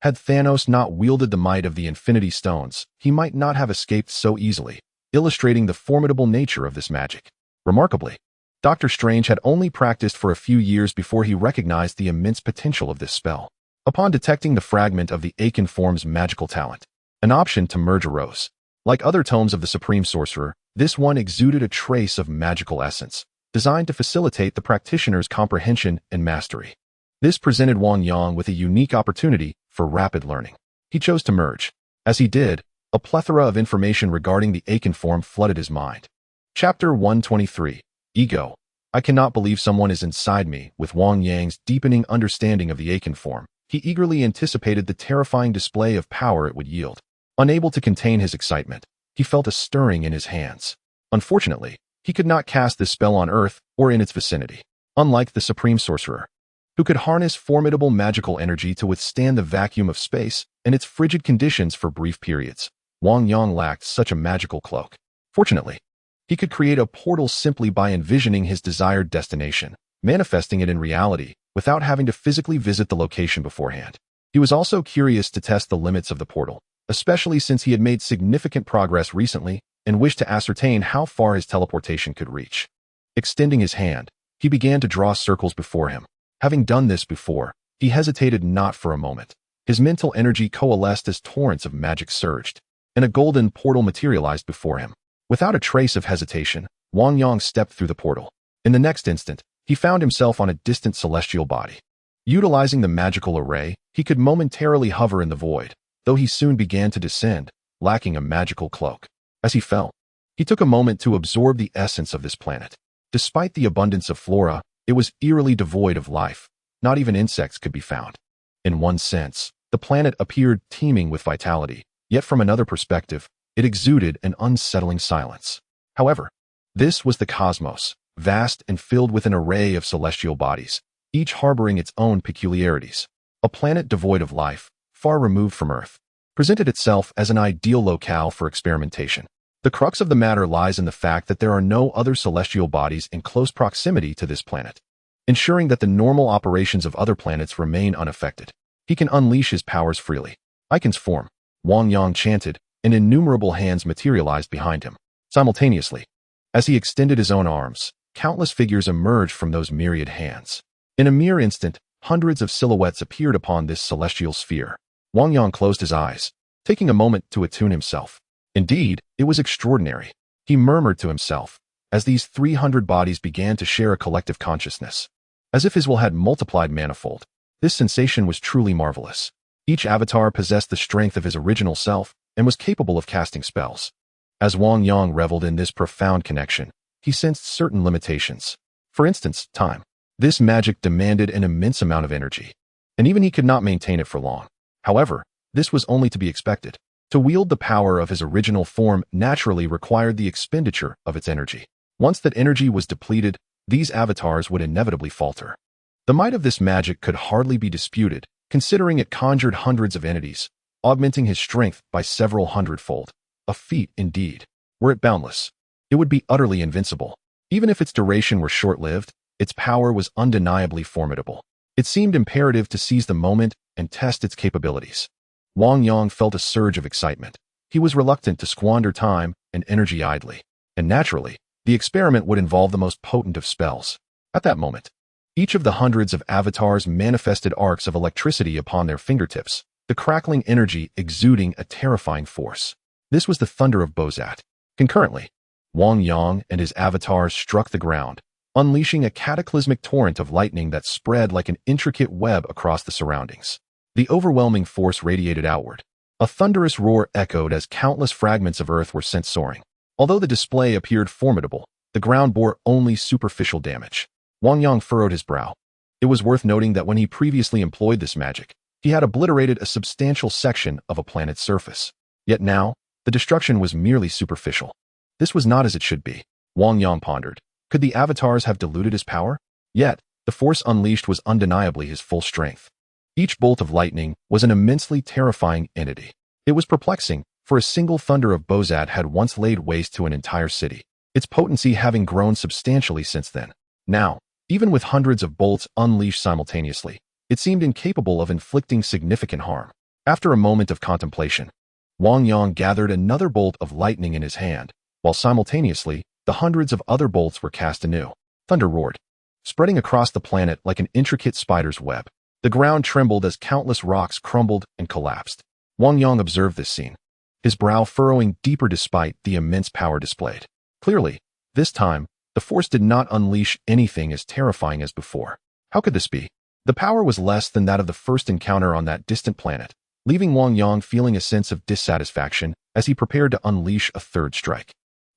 Had Thanos not wielded the might of the Infinity Stones, he might not have escaped so easily, illustrating the formidable nature of this magic. Remarkably, Dr. Strange had only practiced for a few years before he recognized the immense potential of this spell. Upon detecting the fragment of the Akin form's magical talent, an option to merge arose. Like other tomes of the Supreme Sorcerer, this one exuded a trace of magical essence, designed to facilitate the practitioner's comprehension and mastery. This presented Wang Yang with a unique opportunity for rapid learning. He chose to merge. As he did, a plethora of information regarding the Akin form flooded his mind. Chapter 123. Ego. I cannot believe someone is inside me. With Wang Yang's deepening understanding of the Akin form, he eagerly anticipated the terrifying display of power it would yield. Unable to contain his excitement, he felt a stirring in his hands. Unfortunately, he could not cast this spell on Earth or in its vicinity. Unlike the Supreme Sorcerer, who could harness formidable magical energy to withstand the vacuum of space and its frigid conditions for brief periods, Wang Yang lacked such a magical cloak. Fortunately, he could create a portal simply by envisioning his desired destination, manifesting it in reality, without having to physically visit the location beforehand. He was also curious to test the limits of the portal, especially since he had made significant progress recently and wished to ascertain how far his teleportation could reach. Extending his hand, he began to draw circles before him. Having done this before, he hesitated not for a moment. His mental energy coalesced as torrents of magic surged, and a golden portal materialized before him. Without a trace of hesitation, Wang Yang stepped through the portal. In the next instant, he found himself on a distant celestial body. Utilizing the magical array, he could momentarily hover in the void, though he soon began to descend, lacking a magical cloak. As he fell, he took a moment to absorb the essence of this planet. Despite the abundance of flora, it was eerily devoid of life. Not even insects could be found. In one sense, the planet appeared teeming with vitality, yet from another perspective, it exuded an unsettling silence. However, this was the cosmos, vast and filled with an array of celestial bodies, each harboring its own peculiarities. A planet devoid of life, far removed from Earth, presented itself as an ideal locale for experimentation. The crux of the matter lies in the fact that there are no other celestial bodies in close proximity to this planet, ensuring that the normal operations of other planets remain unaffected. He can unleash his powers freely. Icons form, Wang Yang chanted, and innumerable hands materialized behind him. Simultaneously, as he extended his own arms, countless figures emerged from those myriad hands. In a mere instant, hundreds of silhouettes appeared upon this celestial sphere. Wang Yang closed his eyes, taking a moment to attune himself. Indeed, it was extraordinary. He murmured to himself, as these 300 bodies began to share a collective consciousness. As if his will had multiplied manifold. This sensation was truly marvelous. Each avatar possessed the strength of his original self and was capable of casting spells. As Wang Yang reveled in this profound connection, he sensed certain limitations. For instance, time. This magic demanded an immense amount of energy, and even he could not maintain it for long. However, this was only to be expected. To wield the power of his original form naturally required the expenditure of its energy. Once that energy was depleted, these avatars would inevitably falter. The might of this magic could hardly be disputed, considering it conjured hundreds of entities, augmenting his strength by several hundredfold. A feat, indeed. Were it boundless, it would be utterly invincible. Even if its duration were short-lived, its power was undeniably formidable. It seemed imperative to seize the moment and test its capabilities. Wang Yang felt a surge of excitement. He was reluctant to squander time and energy idly, and naturally, the experiment would involve the most potent of spells. At that moment, each of the hundreds of avatars manifested arcs of electricity upon their fingertips, the crackling energy exuding a terrifying force. This was the thunder of Bozat. Concurrently, Wang Yang and his avatars struck the ground, unleashing a cataclysmic torrent of lightning that spread like an intricate web across the surroundings. The overwhelming force radiated outward. A thunderous roar echoed as countless fragments of earth were sent soaring. Although the display appeared formidable, the ground bore only superficial damage. Wang Yang furrowed his brow. It was worth noting that when he previously employed this magic, he had obliterated a substantial section of a planet's surface. Yet now, the destruction was merely superficial. This was not as it should be. Wang Yang pondered. Could the avatars have diluted his power? Yet, the force unleashed was undeniably his full strength. Each bolt of lightning was an immensely terrifying entity. It was perplexing, for a single thunder of Bozat had once laid waste to an entire city, its potency having grown substantially since then. Now, even with hundreds of bolts unleashed simultaneously, it seemed incapable of inflicting significant harm. After a moment of contemplation, Wang Yang gathered another bolt of lightning in his hand, while simultaneously, the hundreds of other bolts were cast anew. Thunder roared, spreading across the planet like an intricate spider's web. The ground trembled as countless rocks crumbled and collapsed. Wang Yang observed this scene, his brow furrowing deeper despite the immense power displayed. Clearly, this time, the force did not unleash anything as terrifying as before. How could this be? The power was less than that of the first encounter on that distant planet, leaving Wang Yang feeling a sense of dissatisfaction as he prepared to unleash a third strike.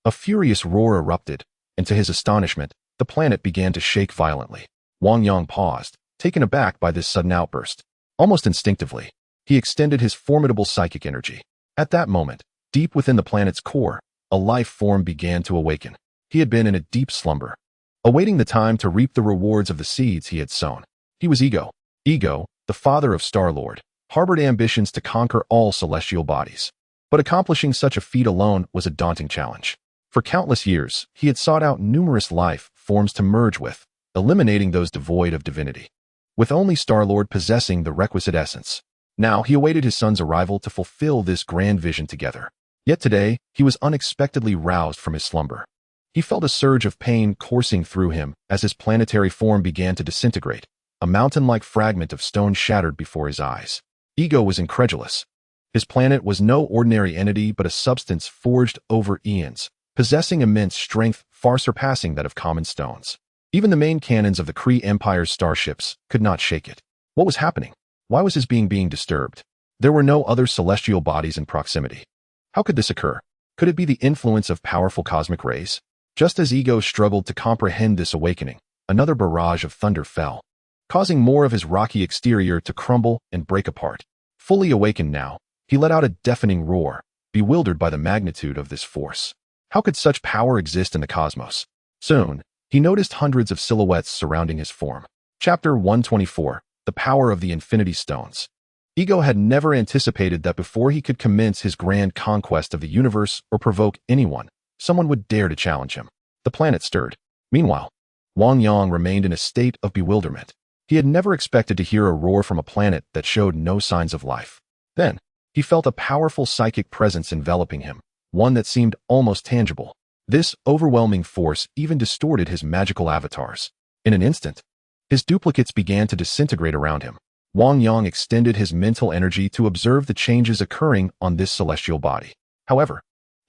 A furious roar erupted, and to his astonishment, the planet began to shake violently. Wang Yang paused, taken aback by this sudden outburst. Almost instinctively, he extended his formidable psychic energy. At that moment, deep within the planet's core, a life form began to awaken. He had been in a deep slumber, awaiting the time to reap the rewards of the seeds he had sown. He was Ego. Ego, the father of Star-Lord, harbored ambitions to conquer all celestial bodies. But accomplishing such a feat alone was a daunting challenge. For countless years, he had sought out numerous life forms to merge with, eliminating those devoid of divinity, with only Star-Lord possessing the requisite essence. Now he awaited his son's arrival to fulfill this grand vision together. Yet today, he was unexpectedly roused from his slumber. He felt a surge of pain coursing through him as his planetary form began to disintegrate. A mountain-like fragment of stone shattered before his eyes. Ego was incredulous. His planet was no ordinary entity but a substance forged over eons, possessing immense strength far surpassing that of common stones. Even the main cannons of the Kree Empire's starships could not shake it. What was happening? Why was his being disturbed? There were no other celestial bodies in proximity. How could this occur? Could it be the influence of powerful cosmic rays? Just as Ego struggled to comprehend this awakening, another barrage of thunder fell, causing more of his rocky exterior to crumble and break apart. Fully awakened now, he let out a deafening roar, bewildered by the magnitude of this force. How could such power exist in the cosmos? Soon, he noticed hundreds of silhouettes surrounding his form. Chapter 124, The Power of the Infinity Stones. Ego had never anticipated that before he could commence his grand conquest of the universe or provoke anyone, someone would dare to challenge him. The planet stirred. Meanwhile, Wang Yang remained in a state of bewilderment. He had never expected to hear a roar from a planet that showed no signs of life. Then, he felt a powerful psychic presence enveloping him, one that seemed almost tangible. This overwhelming force even distorted his magical avatars. In an instant, his duplicates began to disintegrate around him. Wang Yang extended his mental energy to observe the changes occurring on this celestial body. However,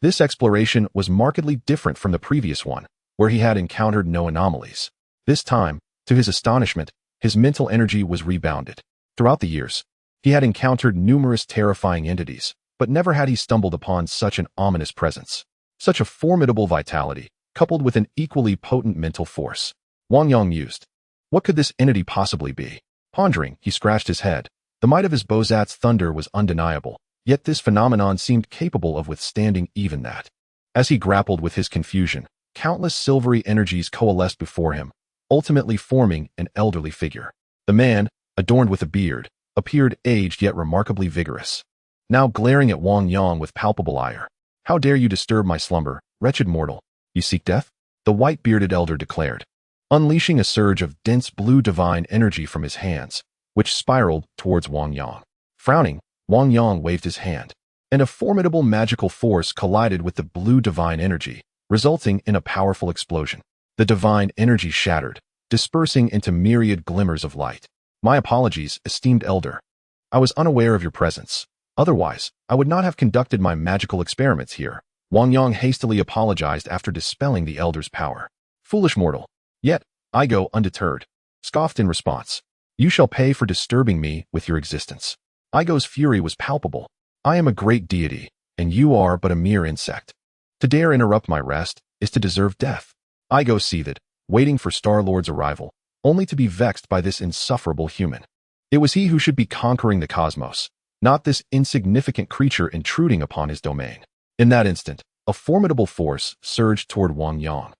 This exploration was markedly different from the previous one, where he had encountered no anomalies. This time, to his astonishment, his mental energy was rebounded. Throughout the years, he had encountered numerous terrifying entities, but never had he stumbled upon such an ominous presence. Such a formidable vitality, coupled with an equally potent mental force. Wang Yang mused. What could this entity possibly be? Pondering, he scratched his head. The might of his Bozat's thunder was undeniable, yet this phenomenon seemed capable of withstanding even that. As he grappled with his confusion, countless silvery energies coalesced before him, ultimately forming an elderly figure. The man, adorned with a beard, appeared aged yet remarkably vigorous. Now glaring at Wang Yang with palpable ire. How dare you disturb my slumber, wretched mortal? You seek death? The white-bearded elder declared, unleashing a surge of dense blue divine energy from his hands, which spiraled towards Wang Yang. Frowning, Wang Yang waved his hand, and a formidable magical force collided with the blue divine energy, resulting in a powerful explosion. The divine energy shattered, dispersing into myriad glimmers of light. My apologies, esteemed elder. I was unaware of your presence. Otherwise, I would not have conducted my magical experiments here. Wang Yang hastily apologized after dispelling the elder's power. Foolish mortal. Yet, I go undeterred. Scoffed in response. You shall pay for disturbing me with your existence. Igo's fury was palpable. I am a great deity, and you are but a mere insect. To dare interrupt my rest is to deserve death. Igo seethed, waiting for Star-Lord's arrival, only to be vexed by this insufferable human. It was he who should be conquering the cosmos, not this insignificant creature intruding upon his domain. In that instant, a formidable force surged toward Wang Yang.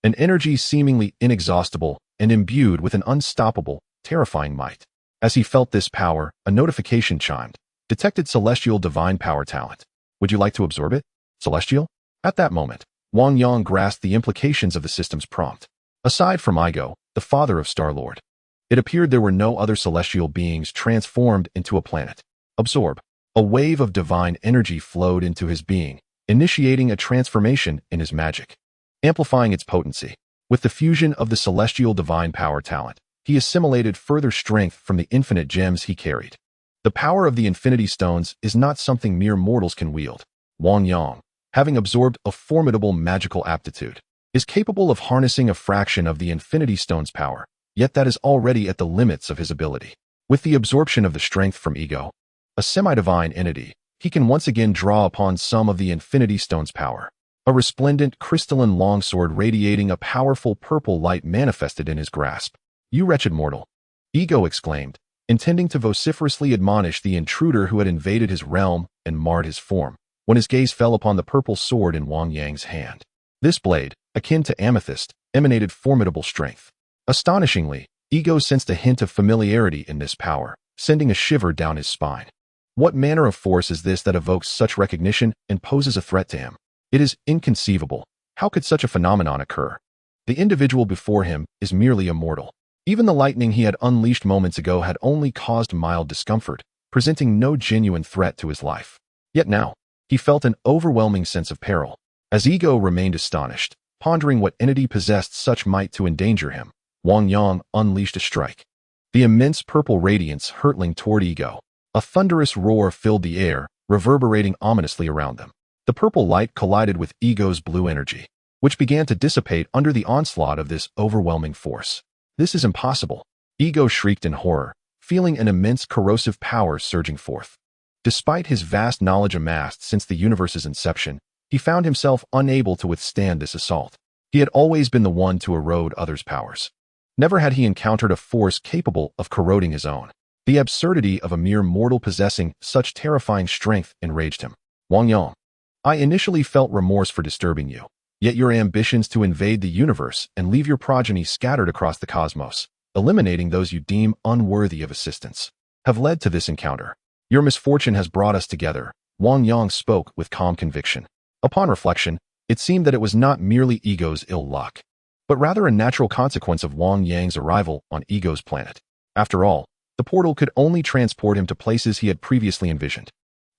An energy seemingly inexhaustible and imbued with an unstoppable, terrifying might. As he felt this power, a notification chimed. Detected celestial divine power talent. Would you like to absorb it? Celestial? At that moment, Wang Yang grasped the implications of the system's prompt. Aside from Igo, the father of Star-Lord, it appeared there were no other celestial beings transformed into a planet. Absorb. A wave of divine energy flowed into his being, initiating a transformation in his magic, amplifying its potency. With the fusion of the celestial divine power talent, he assimilated further strength from the infinite gems he carried. The power of the Infinity Stones is not something mere mortals can wield. Wang Yang, having absorbed a formidable magical aptitude, is capable of harnessing a fraction of the Infinity Stone's power, yet that is already at the limits of his ability. With the absorption of the strength from Ego, a semi-divine entity, he can once again draw upon some of the Infinity Stone's power. A resplendent crystalline longsword radiating a powerful purple light manifested in his grasp. You wretched mortal! Ego exclaimed, intending to vociferously admonish the intruder who had invaded his realm and marred his form, when his gaze fell upon the purple sword in Wang Yang's hand. This blade, akin to amethyst, emanated formidable strength. Astonishingly, Ego sensed a hint of familiarity in this power, sending a shiver down his spine. What manner of force is this that evokes such recognition and poses a threat to him? It is inconceivable. How could such a phenomenon occur? The individual before him is merely a mortal. Even the lightning he had unleashed moments ago had only caused mild discomfort, presenting no genuine threat to his life. Yet now, he felt an overwhelming sense of peril. As Ego remained astonished, pondering what entity possessed such might to endanger him, Wang Yang unleashed a strike. The immense purple radiance hurtling toward Ego. A thunderous roar filled the air, reverberating ominously around them. The purple light collided with Ego's blue energy, which began to dissipate under the onslaught of this overwhelming force. This is impossible. Ego shrieked in horror, feeling an immense corrosive power surging forth. Despite his vast knowledge amassed since the universe's inception, he found himself unable to withstand this assault. He had always been the one to erode others' powers. Never had he encountered a force capable of corroding his own. The absurdity of a mere mortal possessing such terrifying strength enraged him. Wang Yang, I initially felt remorse for disturbing you, yet your ambitions to invade the universe and leave your progeny scattered across the cosmos, eliminating those you deem unworthy of assistance, have led to this encounter. Your misfortune has brought us together, Wang Yang spoke with calm conviction. Upon reflection, it seemed that it was not merely Ego's ill luck, but rather a natural consequence of Wang Yang's arrival on Ego's planet. After all, the portal could only transport him to places he had previously envisioned,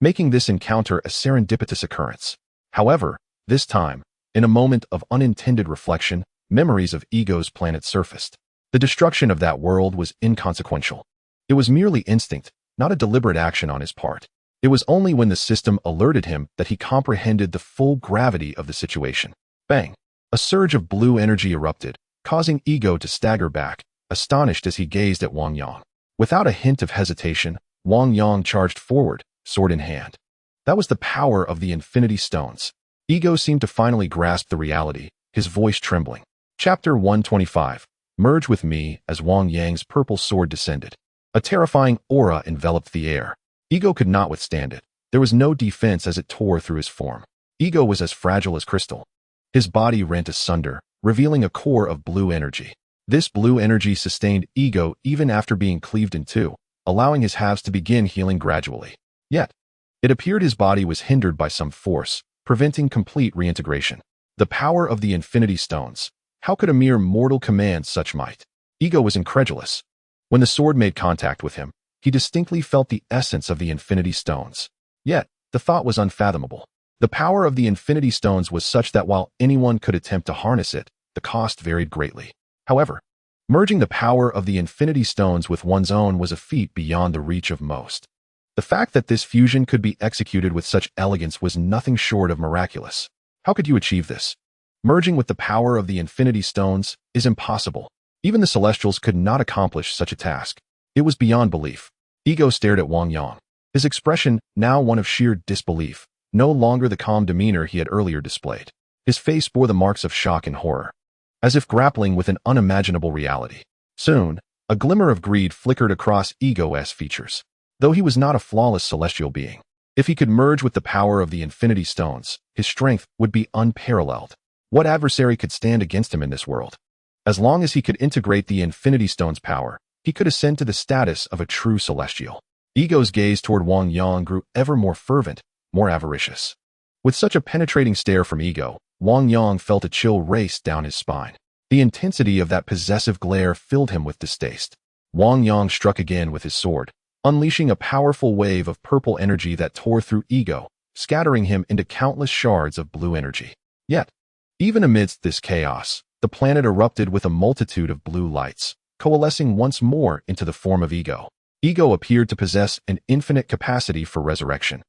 making this encounter a serendipitous occurrence. However, this time, in a moment of unintended reflection, memories of Ego's planet surfaced. The destruction of that world was inconsequential. It was merely instinct, not a deliberate action on his part. It was only when the system alerted him that he comprehended the full gravity of the situation. Bang! A surge of blue energy erupted, causing Ego to stagger back, astonished as he gazed at Wang Yang. Without a hint of hesitation, Wang Yang charged forward, sword in hand. That was the power of the Infinity Stones. Ego seemed to finally grasp the reality, his voice trembling. Chapter 125. Merge with me as Wang Yang's purple sword descended. A terrifying aura enveloped the air. Ego could not withstand it. There was no defense as it tore through his form. Ego was as fragile as crystal. His body rent asunder, revealing a core of blue energy. This blue energy sustained Ego even after being cleaved in two, allowing his halves to begin healing gradually. Yet, it appeared his body was hindered by some force, preventing complete reintegration. The power of the Infinity Stones. How could a mere mortal command such might? Ego was incredulous. When the sword made contact with him, he distinctly felt the essence of the Infinity Stones. Yet, the thought was unfathomable. The power of the Infinity Stones was such that while anyone could attempt to harness it, the cost varied greatly. However, merging the power of the Infinity Stones with one's own was a feat beyond the reach of most. The fact that this fusion could be executed with such elegance was nothing short of miraculous. How could you achieve this? Merging with the power of the Infinity Stones is impossible. Even the Celestials could not accomplish such a task. It was beyond belief. Ego stared at Wang Yang. His expression, now one of sheer disbelief, no longer the calm demeanor he had earlier displayed. His face bore the marks of shock and horror, as if grappling with an unimaginable reality. Soon, a glimmer of greed flickered across Ego's features. Though he was not a flawless celestial being, if he could merge with the power of the Infinity Stones, his strength would be unparalleled. What adversary could stand against him in this world? As long as he could integrate the Infinity Stone's power, he could ascend to the status of a true celestial. Ego's gaze toward Wang Yang grew ever more fervent, more avaricious. With such a penetrating stare from Ego, Wang Yang felt a chill race down his spine. The intensity of that possessive glare filled him with distaste. Wang Yang struck again with his sword, unleashing a powerful wave of purple energy that tore through Ego, scattering him into countless shards of blue energy. Yet, even amidst this chaos, the planet erupted with a multitude of blue lights, coalescing once more into the form of Ego. Ego appeared to possess an infinite capacity for resurrection.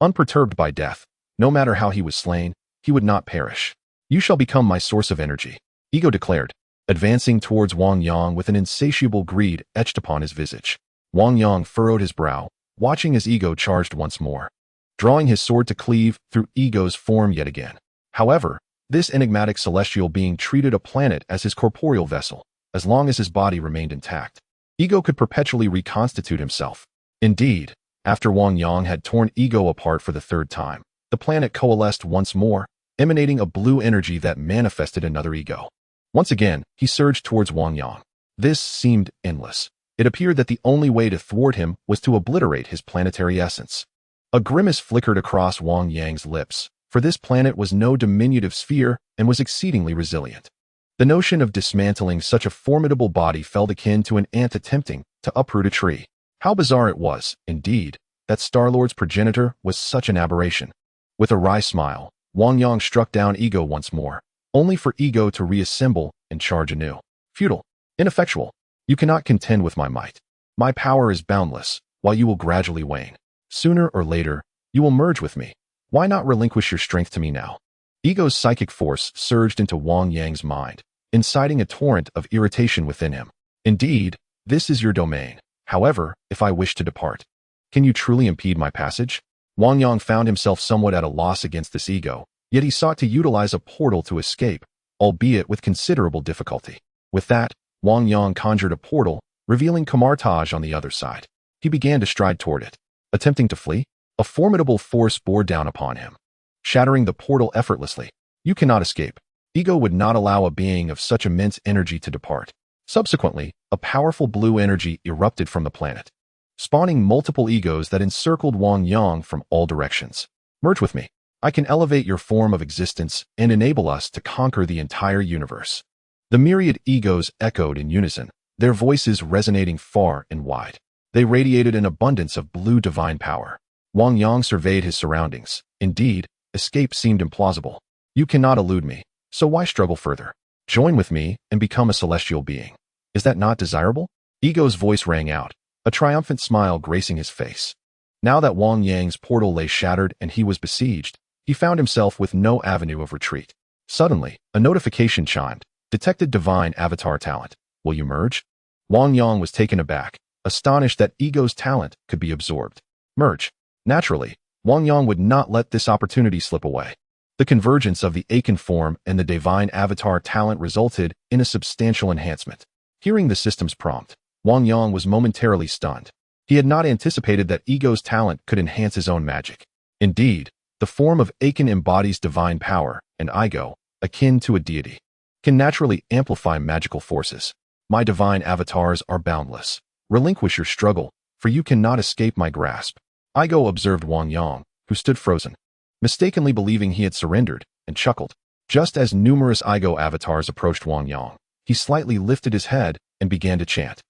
Unperturbed by death, no matter how he was slain, he would not perish. You shall become my source of energy, Ego declared, advancing towards Wang Yang with an insatiable greed etched upon his visage. Wang Yang furrowed his brow, watching as Ego charged once more, drawing his sword to cleave through Ego's form yet again. However, this enigmatic celestial being treated a planet as his corporeal vessel. As long as his body remained intact, Ego could perpetually reconstitute himself. Indeed, after Wang Yang had torn Ego apart for the third time, the planet coalesced once more, emanating a blue energy that manifested another Ego. Once again, he surged towards Wang Yang. This seemed endless. It appeared that the only way to thwart him was to obliterate his planetary essence. A grimace flickered across Wang Yang's lips, for this planet was no diminutive sphere and was exceedingly resilient. The notion of dismantling such a formidable body felt akin to an ant attempting to uproot a tree. How bizarre it was, indeed, that Star-Lord's progenitor was such an aberration. With a wry smile, Wang Yang struck down Ego once more, only for Ego to reassemble and charge anew. Futile, ineffectual, you cannot contend with my might. My power is boundless, while you will gradually wane. Sooner or later, you will merge with me. Why not relinquish your strength to me now? Ego's psychic force surged into Wang Yang's mind, inciting a torrent of irritation within him. Indeed, this is your domain. However, if I wish to depart, can you truly impede my passage? Wang Yang found himself somewhat at a loss against this Ego, yet he sought to utilize a portal to escape, albeit with considerable difficulty. With that, Wang Yang conjured a portal, revealing Kamar-Taj on the other side. He began to stride toward it. Attempting to flee, a formidable force bore down upon him, shattering the portal effortlessly. You cannot escape. Ego would not allow a being of such immense energy to depart. Subsequently, a powerful blue energy erupted from the planet, spawning multiple Egos that encircled Wang Yang from all directions. Merge with me. I can elevate your form of existence and enable us to conquer the entire universe. The myriad Egos echoed in unison, their voices resonating far and wide. They radiated an abundance of blue divine power. Wang Yang surveyed his surroundings. Indeed, escape seemed implausible. You cannot elude me, so why struggle further? Join with me and become a celestial being. Is that not desirable? Ego's voice rang out, a triumphant smile gracing his face. Now that Wang Yang's portal lay shattered and he was besieged, he found himself with no avenue of retreat. Suddenly, a notification chimed. Detected divine avatar talent. Will you merge? Wang Yang was taken aback, astonished that Ego's talent could be absorbed. Merge. Naturally, Wang Yang would not let this opportunity slip away. The convergence of the Akin form and the divine avatar talent resulted in a substantial enhancement. Hearing the system's prompt, Wang Yang was momentarily stunned. He had not anticipated that Ego's talent could enhance his own magic. Indeed, the form of Akin embodies divine power, and Ego, akin to a deity, can naturally amplify magical forces. My divine avatars are boundless. Relinquish your struggle, for you cannot escape my grasp. Ego observed Wang Yang, who stood frozen, mistakenly believing he had surrendered, and chuckled. Just as numerous Ego avatars approached Wang Yang, he slightly lifted his head and began to chant.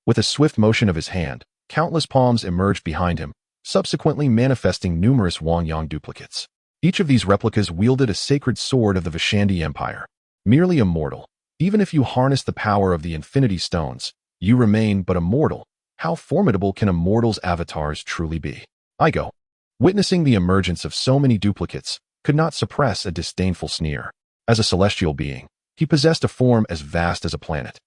With a swift motion of his hand, countless palms emerged behind him, subsequently manifesting numerous Wang Yang duplicates. Each of these replicas wielded a sacred sword of the Vishandi Empire. Merely a mortal. Even if you harness the power of the Infinity Stones, you remain but a mortal. How formidable can a mortal's avatars truly be? Ego, witnessing the emergence of so many duplicates, could not suppress a disdainful sneer. As a celestial being, he possessed a form as vast as a planet.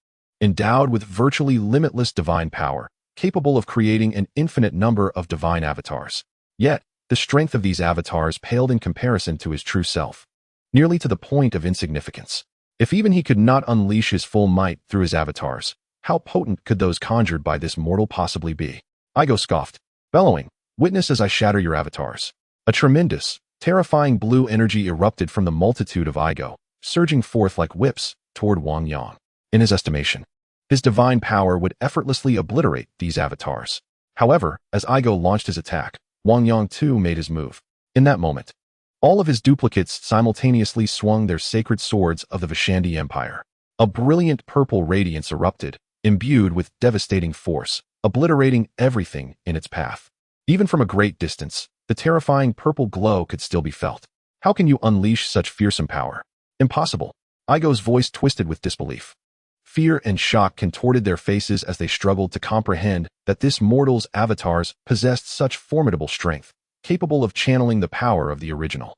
Endowed with virtually limitless divine power, capable of creating an infinite number of divine avatars. Yet, the strength of these avatars paled in comparison to his true self, nearly to the point of insignificance. If even he could not unleash his full might through his avatars, how potent could those conjured by this mortal possibly be? Ego scoffed, bellowing, "Witness as I shatter your avatars." A tremendous, terrifying blue energy erupted from the multitude of Ego, surging forth like whips toward Wang Yang. In his estimation, his divine power would effortlessly obliterate these avatars. However, as Ego launched his attack, Wang Yang too made his move. In that moment, all of his duplicates simultaneously swung their sacred swords of the Vishandi Empire. A brilliant purple radiance erupted, imbued with devastating force, obliterating everything in its path. Even from a great distance, the terrifying purple glow could still be felt. How can you unleash such fearsome power? Impossible. Igo's voice twisted with disbelief. Fear and shock contorted their faces as they struggled to comprehend that this mortal's avatars possessed such formidable strength, capable of channeling the power of the original.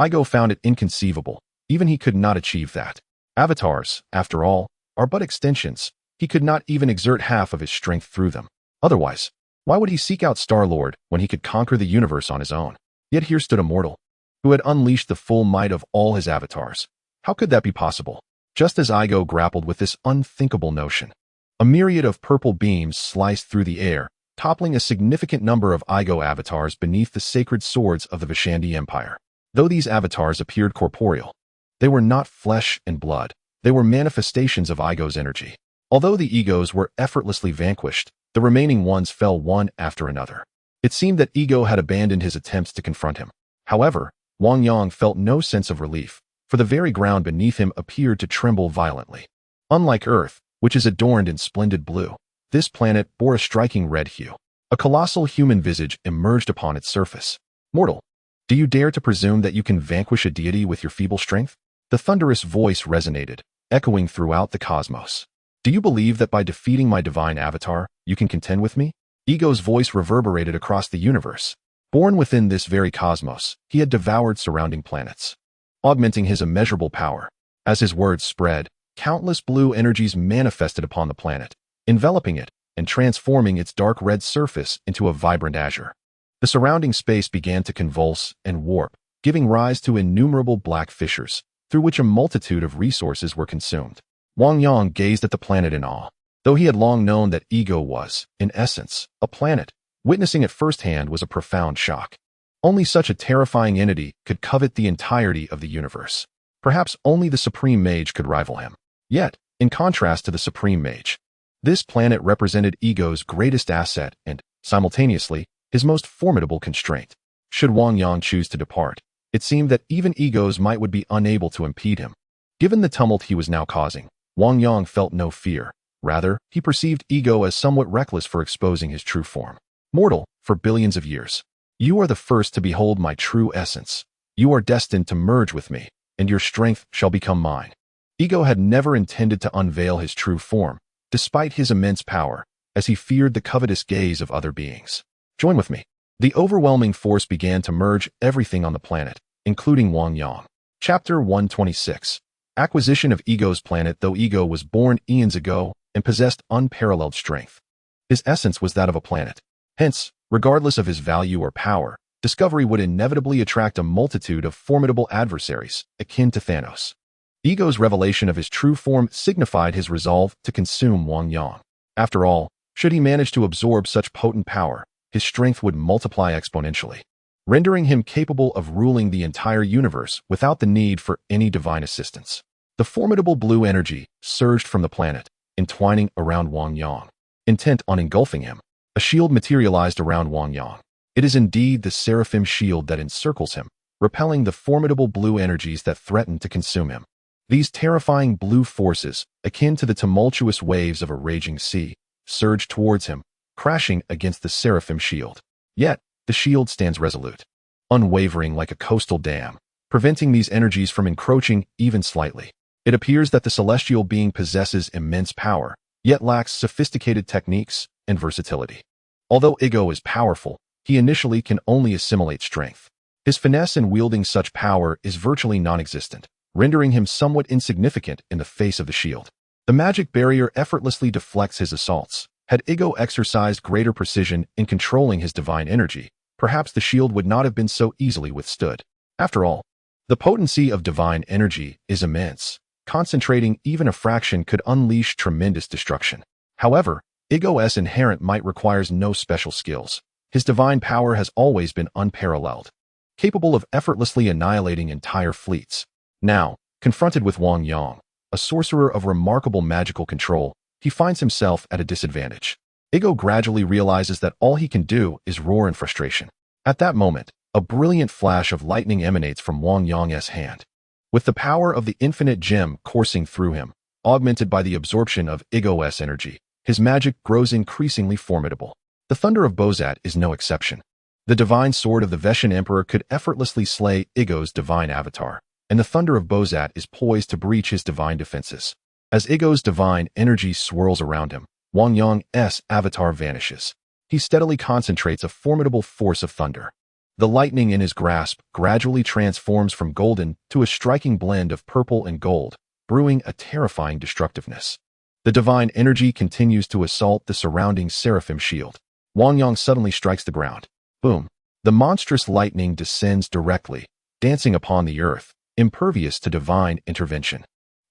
Ego found it inconceivable. Even he could not achieve that. Avatars, after all, are but extensions. He could not even exert half of his strength through them. Otherwise, why would he seek out Star-Lord when he could conquer the universe on his own? Yet here stood a mortal, who had unleashed the full might of all his avatars. How could that be possible? Just as Ego grappled with this unthinkable notion, a myriad of purple beams sliced through the air, toppling a significant number of Ego avatars beneath the sacred swords of the Vishandi Empire. Though these avatars appeared corporeal, they were not flesh and blood. They were manifestations of Igo's energy. Although the Egos were effortlessly vanquished, the remaining ones fell one after another. It seemed that Ego had abandoned his attempts to confront him. However, Wang Yang felt no sense of relief, for the very ground beneath him appeared to tremble violently. Unlike Earth, which is adorned in splendid blue, this planet bore a striking red hue. A colossal human visage emerged upon its surface. "Mortal, do you dare to presume that you can vanquish a deity with your feeble strength?" The thunderous voice resonated, echoing throughout the cosmos. "Do you believe that by defeating my divine avatar, you can contend with me?" Ego's voice reverberated across the universe. Born within this very cosmos, he had devoured surrounding planets, augmenting his immeasurable power. As his words spread, countless blue energies manifested upon the planet, enveloping it and transforming its dark red surface into a vibrant azure. The surrounding space began to convulse and warp, giving rise to innumerable black fissures, through which a multitude of resources were consumed. Wang Yang gazed at the planet in awe. Though he had long known that Ego was, in essence, a planet, witnessing it firsthand was a profound shock. Only such a terrifying entity could covet the entirety of the universe. Perhaps only the Supreme Mage could rival him. Yet, in contrast to the Supreme Mage, this planet represented Ego's greatest asset and, simultaneously, his most formidable constraint. Should Wang Yang choose to depart, it seemed that even Ego's might would be unable to impede him. Given the tumult he was now causing, Wang Yang felt no fear. Rather, he perceived Ego as somewhat reckless for exposing his true form. "Mortal, for billions of years, you are the first to behold my true essence. You are destined to merge with me, and your strength shall become mine." Ego had never intended to unveil his true form, despite his immense power, as he feared the covetous gaze of other beings. "Join with me." The overwhelming force began to merge everything on the planet, including Wang Yang. Chapter 126. Acquisition of Ego's planet. Though Ego was born eons ago and possessed unparalleled strength, his essence was that of a planet. Hence, regardless of his value or power, discovery would inevitably attract a multitude of formidable adversaries, akin to Thanos. Ego's revelation of his true form signified his resolve to consume Wang Yang. After all, should he manage to absorb such potent power, his strength would multiply exponentially, rendering him capable of ruling the entire universe without the need for any divine assistance. The formidable blue energy surged from the planet, entwining around Wang Yang. Intent on engulfing him, a shield materialized around Wang Yang. It is indeed the seraphim shield that encircles him, repelling the formidable blue energies that threaten to consume him. These terrifying blue forces, akin to the tumultuous waves of a raging sea, surge towards him, crashing against the seraphim shield. Yet, the shield stands resolute, unwavering like a coastal dam, preventing these energies from encroaching even slightly. It appears that the celestial being possesses immense power, yet lacks sophisticated techniques and versatility. Although Ego is powerful, he initially can only assimilate strength. His finesse in wielding such power is virtually non-existent, rendering him somewhat insignificant in the face of the shield. The magic barrier effortlessly deflects his assaults. Had Ego exercised greater precision in controlling his divine energy, perhaps the shield would not have been so easily withstood. After all, the potency of divine energy is immense. Concentrating even a fraction could unleash tremendous destruction. However, Ego's inherent might requires no special skills. His divine power has always been unparalleled, capable of effortlessly annihilating entire fleets. Now, confronted with Wang Yang, a sorcerer of remarkable magical control, he finds himself at a disadvantage. Ego gradually realizes that all he can do is roar in frustration. At that moment, a brilliant flash of lightning emanates from Wang Yang's hand. With the power of the infinite gem coursing through him, augmented by the absorption of Ego's energy, his magic grows increasingly formidable. The thunder of Bozat is no exception. The divine sword of the Veshan Emperor could effortlessly slay Ego's divine avatar, and the thunder of Bozat is poised to breach his divine defenses. As Ego's divine energy swirls around him, Wang Yang's avatar vanishes. He steadily concentrates a formidable force of thunder. The lightning in his grasp gradually transforms from golden to a striking blend of purple and gold, brewing a terrifying destructiveness. The divine energy continues to assault the surrounding seraphim shield. Wang Yang suddenly strikes the ground. Boom! The monstrous lightning descends directly, dancing upon the earth, impervious to divine intervention.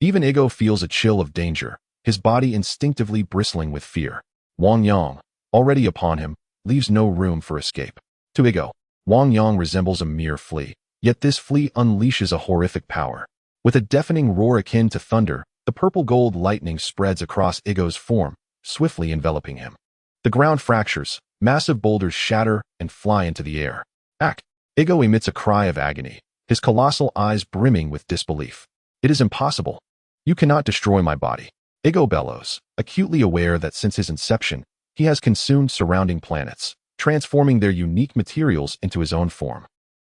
Even Ego feels a chill of danger, his body instinctively bristling with fear. Wang Yang, already upon him, leaves no room for escape. To Ego, Wang Yang resembles a mere flea, yet this flea unleashes a horrific power. With a deafening roar akin to thunder, the purple-gold lightning spreads across Ego's form, swiftly enveloping him. The ground fractures, massive boulders shatter and fly into the air. Ego emits a cry of agony, his colossal eyes brimming with disbelief. It is impossible. You cannot destroy my body. Ego bellows, acutely aware that since his inception, he has consumed surrounding planets, transforming their unique materials into his own form,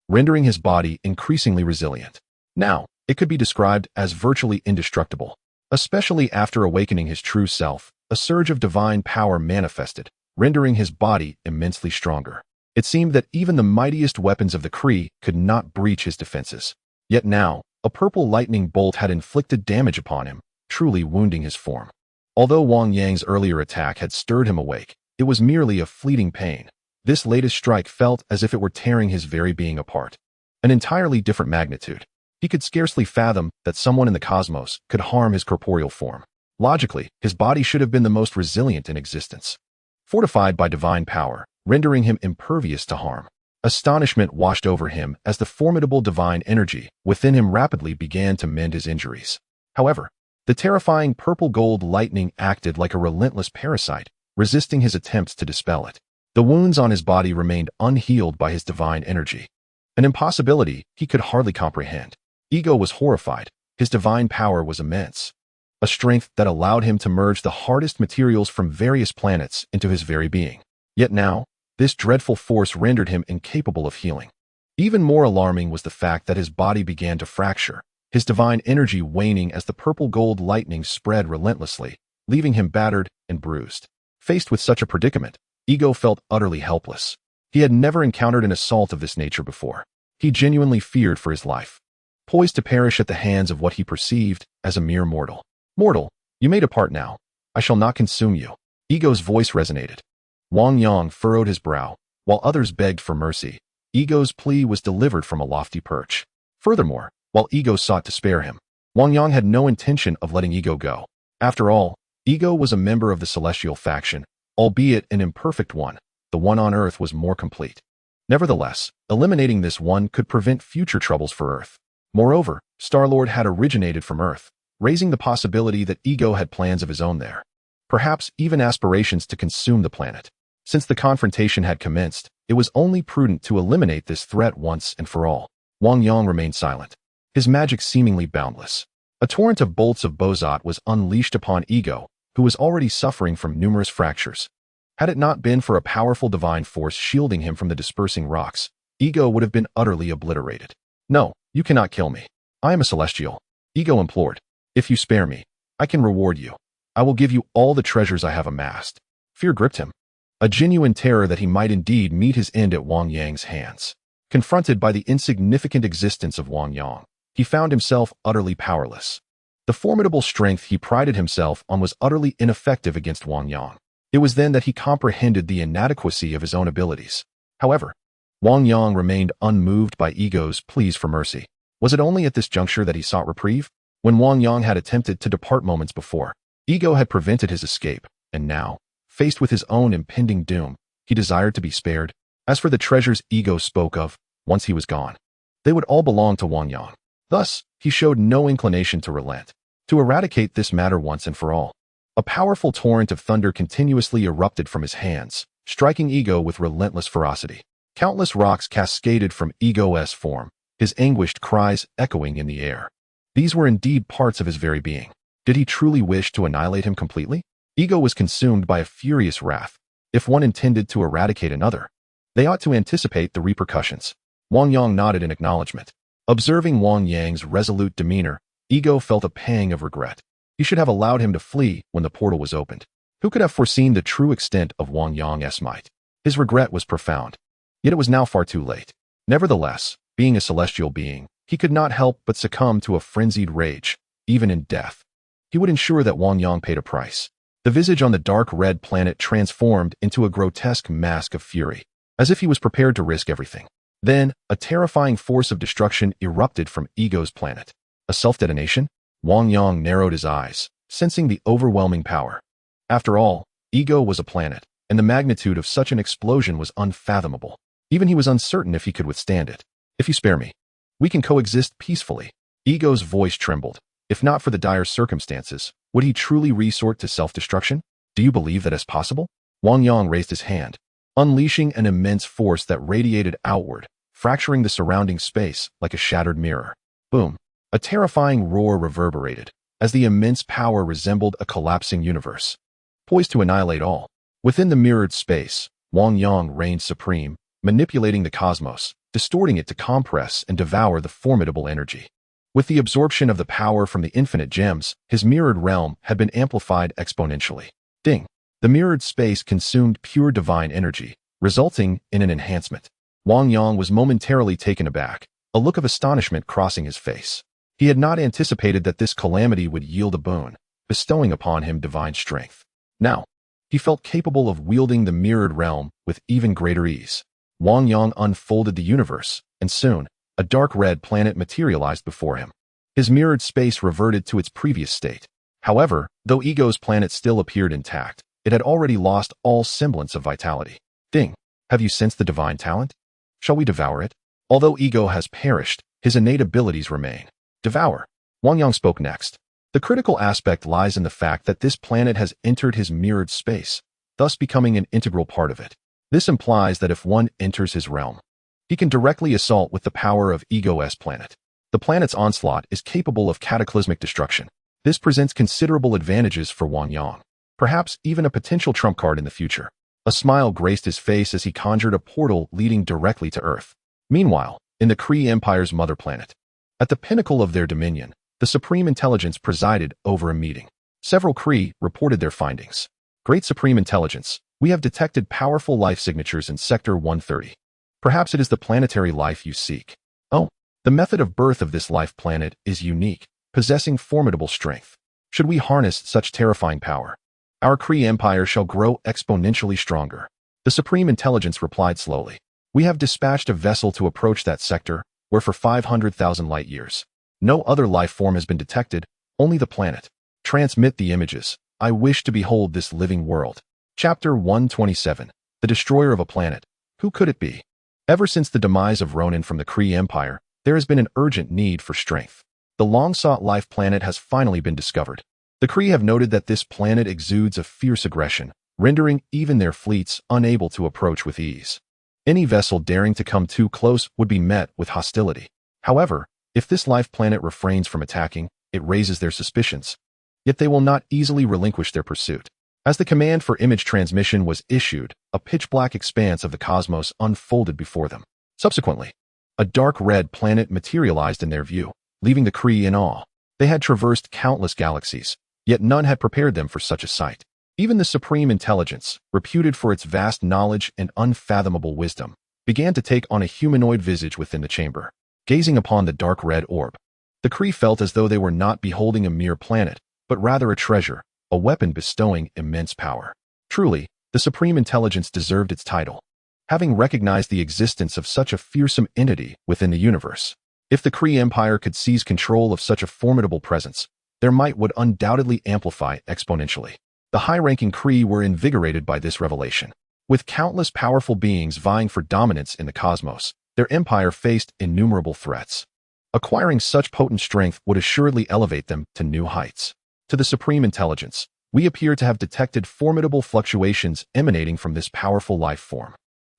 rendering his body increasingly resilient. Now, it could be described as virtually indestructible. Especially after awakening his true self, a surge of divine power manifested, rendering his body immensely stronger. It seemed that even the mightiest weapons of the Kree could not breach his defenses. Yet now, a purple lightning bolt had inflicted damage upon him, truly wounding his form. Although Wang Yang's earlier attack had stirred him awake, it was merely a fleeting pain. This latest strike felt as if it were tearing his very being apart. An entirely different magnitude. He could scarcely fathom that someone in the cosmos could harm his corporeal form. Logically, his body should have been the most resilient in existence, fortified by divine power, rendering him impervious to harm. Astonishment washed over him as the formidable divine energy within him rapidly began to mend his injuries. However, the terrifying purple-gold lightning acted like a relentless parasite, resisting his attempts to dispel it. The wounds on his body remained unhealed by his divine energy, an impossibility he could hardly comprehend. Ego was horrified. His divine power was immense, a strength that allowed him to merge the hardest materials from various planets into his very being. Yet now, this dreadful force rendered him incapable of healing. Even more alarming was the fact that his body began to fracture, his divine energy waning as the purple-gold lightning spread relentlessly, leaving him battered and bruised. Faced with such a predicament, Ego felt utterly helpless. He had never encountered an assault of this nature before. He genuinely feared for his life, poised to perish at the hands of what he perceived as a mere mortal. Mortal, you may depart now. I shall not consume you. Ego's voice resonated. Wang Yang furrowed his brow, while others begged for mercy. Ego's plea was delivered from a lofty perch. Furthermore, while Ego sought to spare him, Wang Yang had no intention of letting Ego go. After all, Ego was a member of the celestial faction, albeit an imperfect one. The one on Earth was more complete. Nevertheless, eliminating this one could prevent future troubles for Earth. Moreover, Star-Lord had originated from Earth, raising the possibility that Ego had plans of his own there. Perhaps even aspirations to consume the planet. Since the confrontation had commenced, it was only prudent to eliminate this threat once and for all. Wang Yang remained silent, his magic seemingly boundless. A torrent of bolts of Bozot was unleashed upon Ego, who was already suffering from numerous fractures. Had it not been for a powerful divine force shielding him from the dispersing rocks, Ego would have been utterly obliterated. No, you cannot kill me. I am a celestial. Ego implored. If you spare me, I can reward you. I will give you all the treasures I have amassed. Fear gripped him. A genuine terror that he might indeed meet his end at Wang Yang's hands. Confronted by the insignificant existence of Wang Yang, he found himself utterly powerless. The formidable strength he prided himself on was utterly ineffective against Wang Yang. It was then that he comprehended the inadequacy of his own abilities. However, Wang Yang remained unmoved by Ego's pleas for mercy. Was it only at this juncture that he sought reprieve? When Wang Yang had attempted to depart moments before, Ego had prevented his escape, and now, faced with his own impending doom, he desired to be spared. As for the treasures Ego spoke of, once he was gone, they would all belong to Wang Yang. Thus, he showed no inclination to relent, to eradicate this matter once and for all. A powerful torrent of thunder continuously erupted from his hands, striking Ego with relentless ferocity. Countless rocks cascaded from Ego's form, his anguished cries echoing in the air. These were indeed parts of his very being. Did he truly wish to annihilate him completely? Ego was consumed by a furious wrath. If one intended to eradicate another, they ought to anticipate the repercussions. Wang Yang nodded in acknowledgement. Observing Wang Yang's resolute demeanor, Ego felt a pang of regret. He should have allowed him to flee when the portal was opened. Who could have foreseen the true extent of Wang Yang's might? His regret was profound. Yet it was now far too late. Nevertheless, being a celestial being, he could not help but succumb to a frenzied rage, even in death. He would ensure that Wang Yang paid a price. The visage on the dark red planet transformed into a grotesque mask of fury, as if he was prepared to risk everything. Then, a terrifying force of destruction erupted from Ego's planet. A self-detonation? Wang Yang narrowed his eyes, sensing the overwhelming power. After all, Ego was a planet, and the magnitude of such an explosion was unfathomable. Even he was uncertain if he could withstand it. If you spare me, we can coexist peacefully. Ego's voice trembled. If not for the dire circumstances, would he truly resort to self-destruction? Do you believe that is possible? Wang Yang raised his hand, unleashing an immense force that radiated outward, fracturing the surrounding space like a shattered mirror. Boom! A terrifying roar reverberated, as the immense power resembled a collapsing universe, poised to annihilate all. Within the mirrored space, Wang Yang reigned supreme, manipulating the cosmos, distorting it to compress and devour the formidable energy. With the absorption of the power from the infinite gems, his mirrored realm had been amplified exponentially. Ding! The mirrored space consumed pure divine energy, resulting in an enhancement. Wang Yang was momentarily taken aback, a look of astonishment crossing his face. He had not anticipated that this calamity would yield a boon, bestowing upon him divine strength. Now, he felt capable of wielding the mirrored realm with even greater ease. Wang Yang unfolded the universe, and soon, a dark red planet materialized before him. His mirrored space reverted to its previous state. However, though Ego's planet still appeared intact, it had already lost all semblance of vitality. Ding! Have you sensed the divine talent? Shall we devour it? Although Ego has perished, his innate abilities remain. Devour. Wang Yang spoke next. The critical aspect lies in the fact that this planet has entered his mirrored space, thus becoming an integral part of it. This implies that if one enters his realm, he can directly assault with the power of Ego's planet. The planet's onslaught is capable of cataclysmic destruction. This presents considerable advantages for Wang Yang, perhaps even a potential trump card in the future. A smile graced his face as he conjured a portal leading directly to Earth. Meanwhile, in the Kree Empire's mother planet, at the pinnacle of their dominion, the Supreme Intelligence presided over a meeting. Several Kree reported their findings. Great Supreme Intelligence, We have detected powerful life signatures in Sector 130. Perhaps it is the planetary life you seek. Oh, the method of birth of this life planet is unique, possessing formidable strength. Should we harness such terrifying power, our Kree Empire shall grow exponentially stronger. The Supreme Intelligence replied slowly. We have dispatched a vessel to approach that sector, where for 500,000 light years, no other life form has been detected, only the planet. Transmit the images. I wish to behold this living world. Chapter 127. The Destroyer of a Planet. Who could it be? Ever since the demise of Ronin from the Kree Empire, there has been an urgent need for strength. The long-sought life planet has finally been discovered. The Kree have noted that this planet exudes a fierce aggression, rendering even their fleets unable to approach with ease. Any vessel daring to come too close would be met with hostility. However, if this life planet refrains from attacking, it raises their suspicions. Yet they will not easily relinquish their pursuit. As the command for image transmission was issued, a pitch-black expanse of the cosmos unfolded before them. Subsequently, a dark red planet materialized in their view, leaving the Kree in awe. They had traversed countless galaxies, yet none had prepared them for such a sight. Even the Supreme Intelligence, reputed for its vast knowledge and unfathomable wisdom, began to take on a humanoid visage within the chamber. Gazing upon the dark red orb, the Kree felt as though they were not beholding a mere planet, but rather a treasure, a weapon bestowing immense power. Truly, the Supreme Intelligence deserved its title, having recognized the existence of such a fearsome entity within the universe. If the Kree Empire could seize control of such a formidable presence, their might would undoubtedly amplify exponentially. The high-ranking Kree were invigorated by this revelation. With countless powerful beings vying for dominance in the cosmos, their empire faced innumerable threats. Acquiring such potent strength would assuredly elevate them to new heights. To the Supreme Intelligence, we appear to have detected formidable fluctuations emanating from this powerful life form.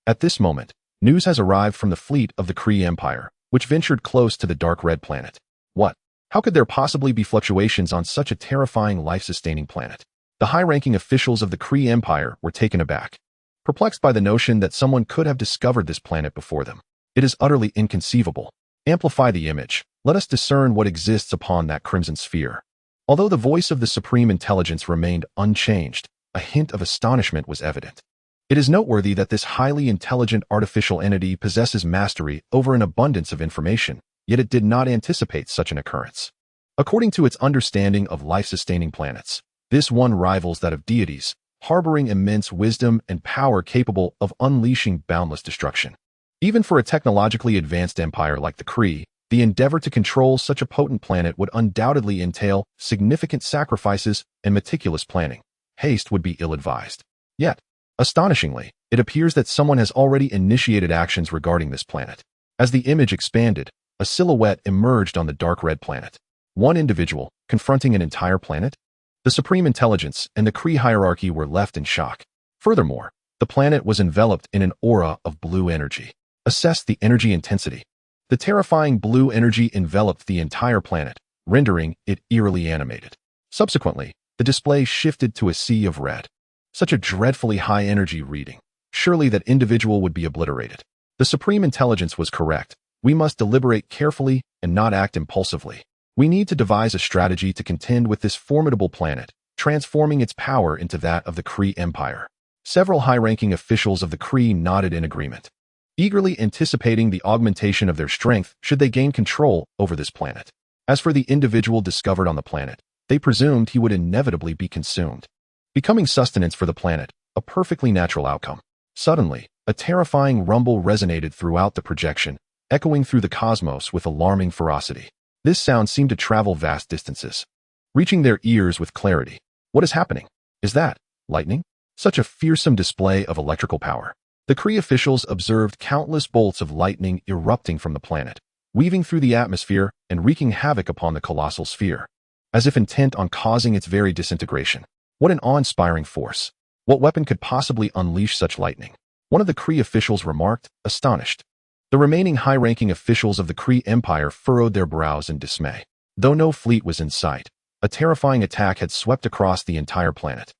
At this moment, news has arrived from the fleet of the Kree Empire, which ventured close to the dark red planet. What? How could there possibly be fluctuations on such a terrifying life-sustaining planet? The high-ranking officials of the Kree Empire were taken aback, perplexed by the notion that someone could have discovered this planet before them. It is utterly inconceivable. Amplify the image. Let us discern what exists upon that crimson sphere. Although the voice of the Supreme Intelligence remained unchanged, a hint of astonishment was evident. It is noteworthy that this highly intelligent artificial entity possesses mastery over an abundance of information, yet it did not anticipate such an occurrence. According to its understanding of life-sustaining planets, this one rivals that of deities, harboring immense wisdom and power capable of unleashing boundless destruction. Even for a technologically advanced empire like the Kree, the endeavor to control such a potent planet would undoubtedly entail significant sacrifices and meticulous planning. Haste would be ill-advised. Yet, astonishingly, it appears that someone has already initiated actions regarding this planet. As the image expanded, a silhouette emerged on the dark red planet. One individual, confronting an entire planet? The Supreme Intelligence and the Kree hierarchy were left in shock. Furthermore, the planet was enveloped in an aura of blue energy. Assess the energy intensity. The terrifying blue energy enveloped the entire planet, rendering it eerily animated. Subsequently, the display shifted to a sea of red. Such a dreadfully high energy reading. Surely that individual would be obliterated. The Supreme Intelligence was correct. We must deliberate carefully and not act impulsively. We need to devise a strategy to contend with this formidable planet, transforming its power into that of the Kree Empire. Several high-ranking officials of the Kree nodded in agreement, eagerly anticipating the augmentation of their strength should they gain control over this planet. As for the individual discovered on the planet, they presumed he would inevitably be consumed, becoming sustenance for the planet, a perfectly natural outcome. Suddenly, a terrifying rumble resonated throughout the projection, echoing through the cosmos with alarming ferocity. This sound seemed to travel vast distances, reaching their ears with clarity. What is happening? Is that lightning? Such a fearsome display of electrical power. The Kree officials observed countless bolts of lightning erupting from the planet, weaving through the atmosphere and wreaking havoc upon the colossal sphere, as if intent on causing its very disintegration. What an awe-inspiring force. What weapon could possibly unleash such lightning? One of the Kree officials remarked, astonished. The remaining high-ranking officials of the Kree Empire furrowed their brows in dismay. Though no fleet was in sight, a terrifying attack had swept across the entire planet.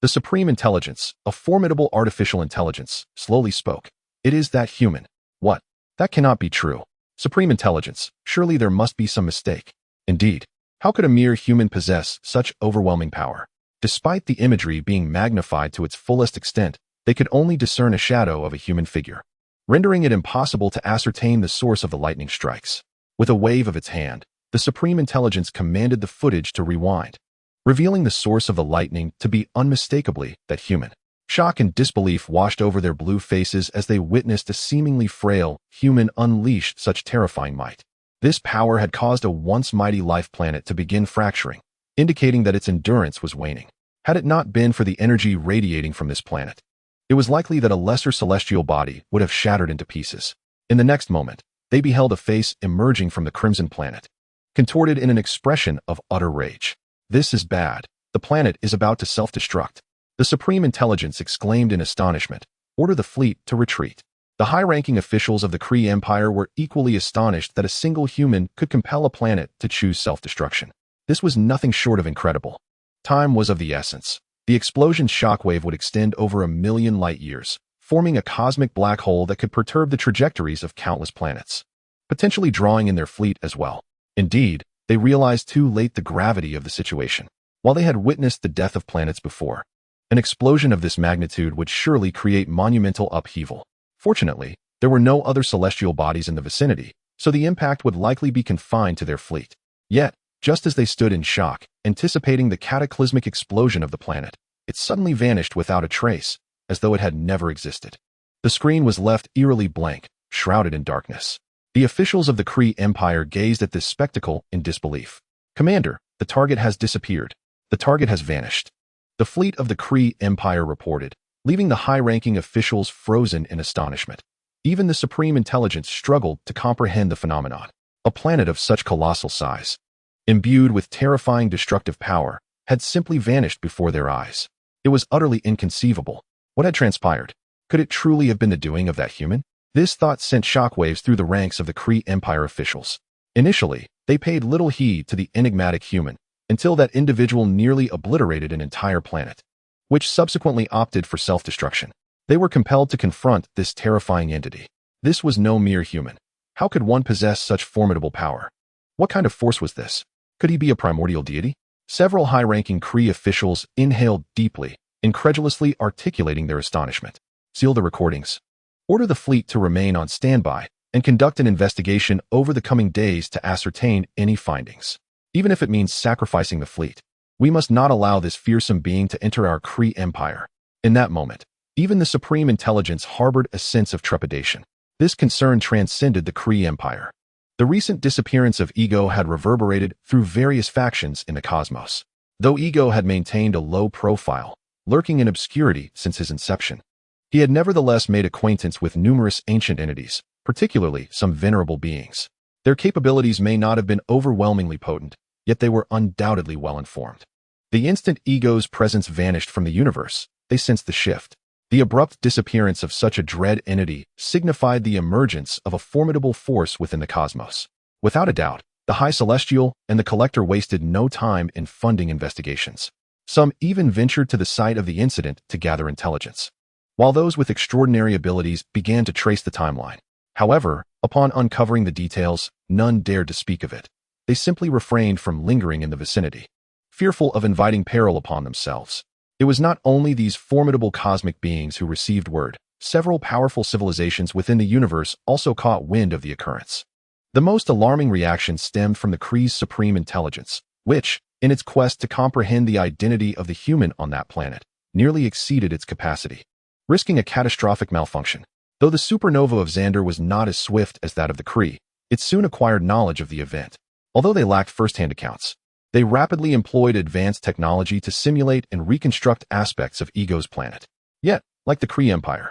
The Supreme Intelligence, a formidable artificial intelligence, slowly spoke. It is that human. What? That cannot be true. Supreme Intelligence, surely there must be some mistake. Indeed, how could a mere human possess such overwhelming power? Despite the imagery being magnified to its fullest extent, they could only discern a shadow of a human figure, rendering it impossible to ascertain the source of the lightning strikes. With a wave of its hand, the Supreme Intelligence commanded the footage to rewind, revealing the source of the lightning to be unmistakably that human. Shock and disbelief washed over their blue faces as they witnessed a seemingly frail human unleash such terrifying might. This power had caused a once mighty life planet to begin fracturing, indicating that its endurance was waning. Had it not been for the energy radiating from this planet, it was likely that a lesser celestial body would have shattered into pieces. In the next moment, they beheld a face emerging from the crimson planet, contorted in an expression of utter rage. "This is bad. The planet is about to self-destruct." The Supreme Intelligence exclaimed in astonishment, "Order the fleet to retreat." The high-ranking officials of the Kree Empire were equally astonished that a single human could compel a planet to choose self-destruction. This was nothing short of incredible. Time was of the essence. The explosion's shockwave would extend over 1,000,000 light-years, forming a cosmic black hole that could perturb the trajectories of countless planets, potentially drawing in their fleet as well. Indeed, they realized too late the gravity of the situation. While they had witnessed the death of planets before, an explosion of this magnitude would surely create monumental upheaval. Fortunately, there were no other celestial bodies in the vicinity, so the impact would likely be confined to their fleet. Yet, just as they stood in shock, anticipating the cataclysmic explosion of the planet, it suddenly vanished without a trace, as though it had never existed. The screen was left eerily blank, shrouded in darkness. The officials of the Kree Empire gazed at this spectacle in disbelief. "Commander, the target has disappeared. The target has vanished." The fleet of the Kree Empire reported, leaving the high-ranking officials frozen in astonishment. Even the Supreme Intelligence struggled to comprehend the phenomenon. A planet of such colossal size, imbued with terrifying destructive power, had simply vanished before their eyes. It was utterly inconceivable. What had transpired? Could it truly have been the doing of that human? This thought sent shockwaves through the ranks of the Kree Empire officials. Initially, they paid little heed to the enigmatic human, until that individual nearly obliterated an entire planet, which subsequently opted for self-destruction. They were compelled to confront this terrifying entity. This was no mere human. How could one possess such formidable power? What kind of force was this? Could he be a primordial deity? Several high-ranking Kree officials inhaled deeply, incredulously articulating their astonishment. "Seal the recordings. Order the fleet to remain on standby and conduct an investigation over the coming days to ascertain any findings. Even if it means sacrificing the fleet, we must not allow this fearsome being to enter our Kree Empire." In that moment, even the Supreme Intelligence harbored a sense of trepidation. This concern transcended the Kree Empire. The recent disappearance of Ego had reverberated through various factions in the cosmos. Though Ego had maintained a low profile, lurking in obscurity since his inception, he had nevertheless made acquaintance with numerous ancient entities, particularly some venerable beings. Their capabilities may not have been overwhelmingly potent, yet they were undoubtedly well-informed. The instant Ego's presence vanished from the universe, they sensed the shift. The abrupt disappearance of such a dread entity signified the emergence of a formidable force within the cosmos. Without a doubt, the High Celestial and the Collector wasted no time in funding investigations. Some even ventured to the site of the incident to gather intelligence, while those with extraordinary abilities began to trace the timeline. However, upon uncovering the details, none dared to speak of it. They simply refrained from lingering in the vicinity, fearful of inviting peril upon themselves. It was not only these formidable cosmic beings who received word. Several powerful civilizations within the universe also caught wind of the occurrence. The most alarming reaction stemmed from the Kree's Supreme Intelligence, which, in its quest to comprehend the identity of the human on that planet, nearly exceeded its capacity, risking a catastrophic malfunction. Though the supernova of Xander was not as swift as that of the Kree, it soon acquired knowledge of the event. Although they lacked first-hand accounts, they rapidly employed advanced technology to simulate and reconstruct aspects of Ego's planet. Yet, like the Kree Empire,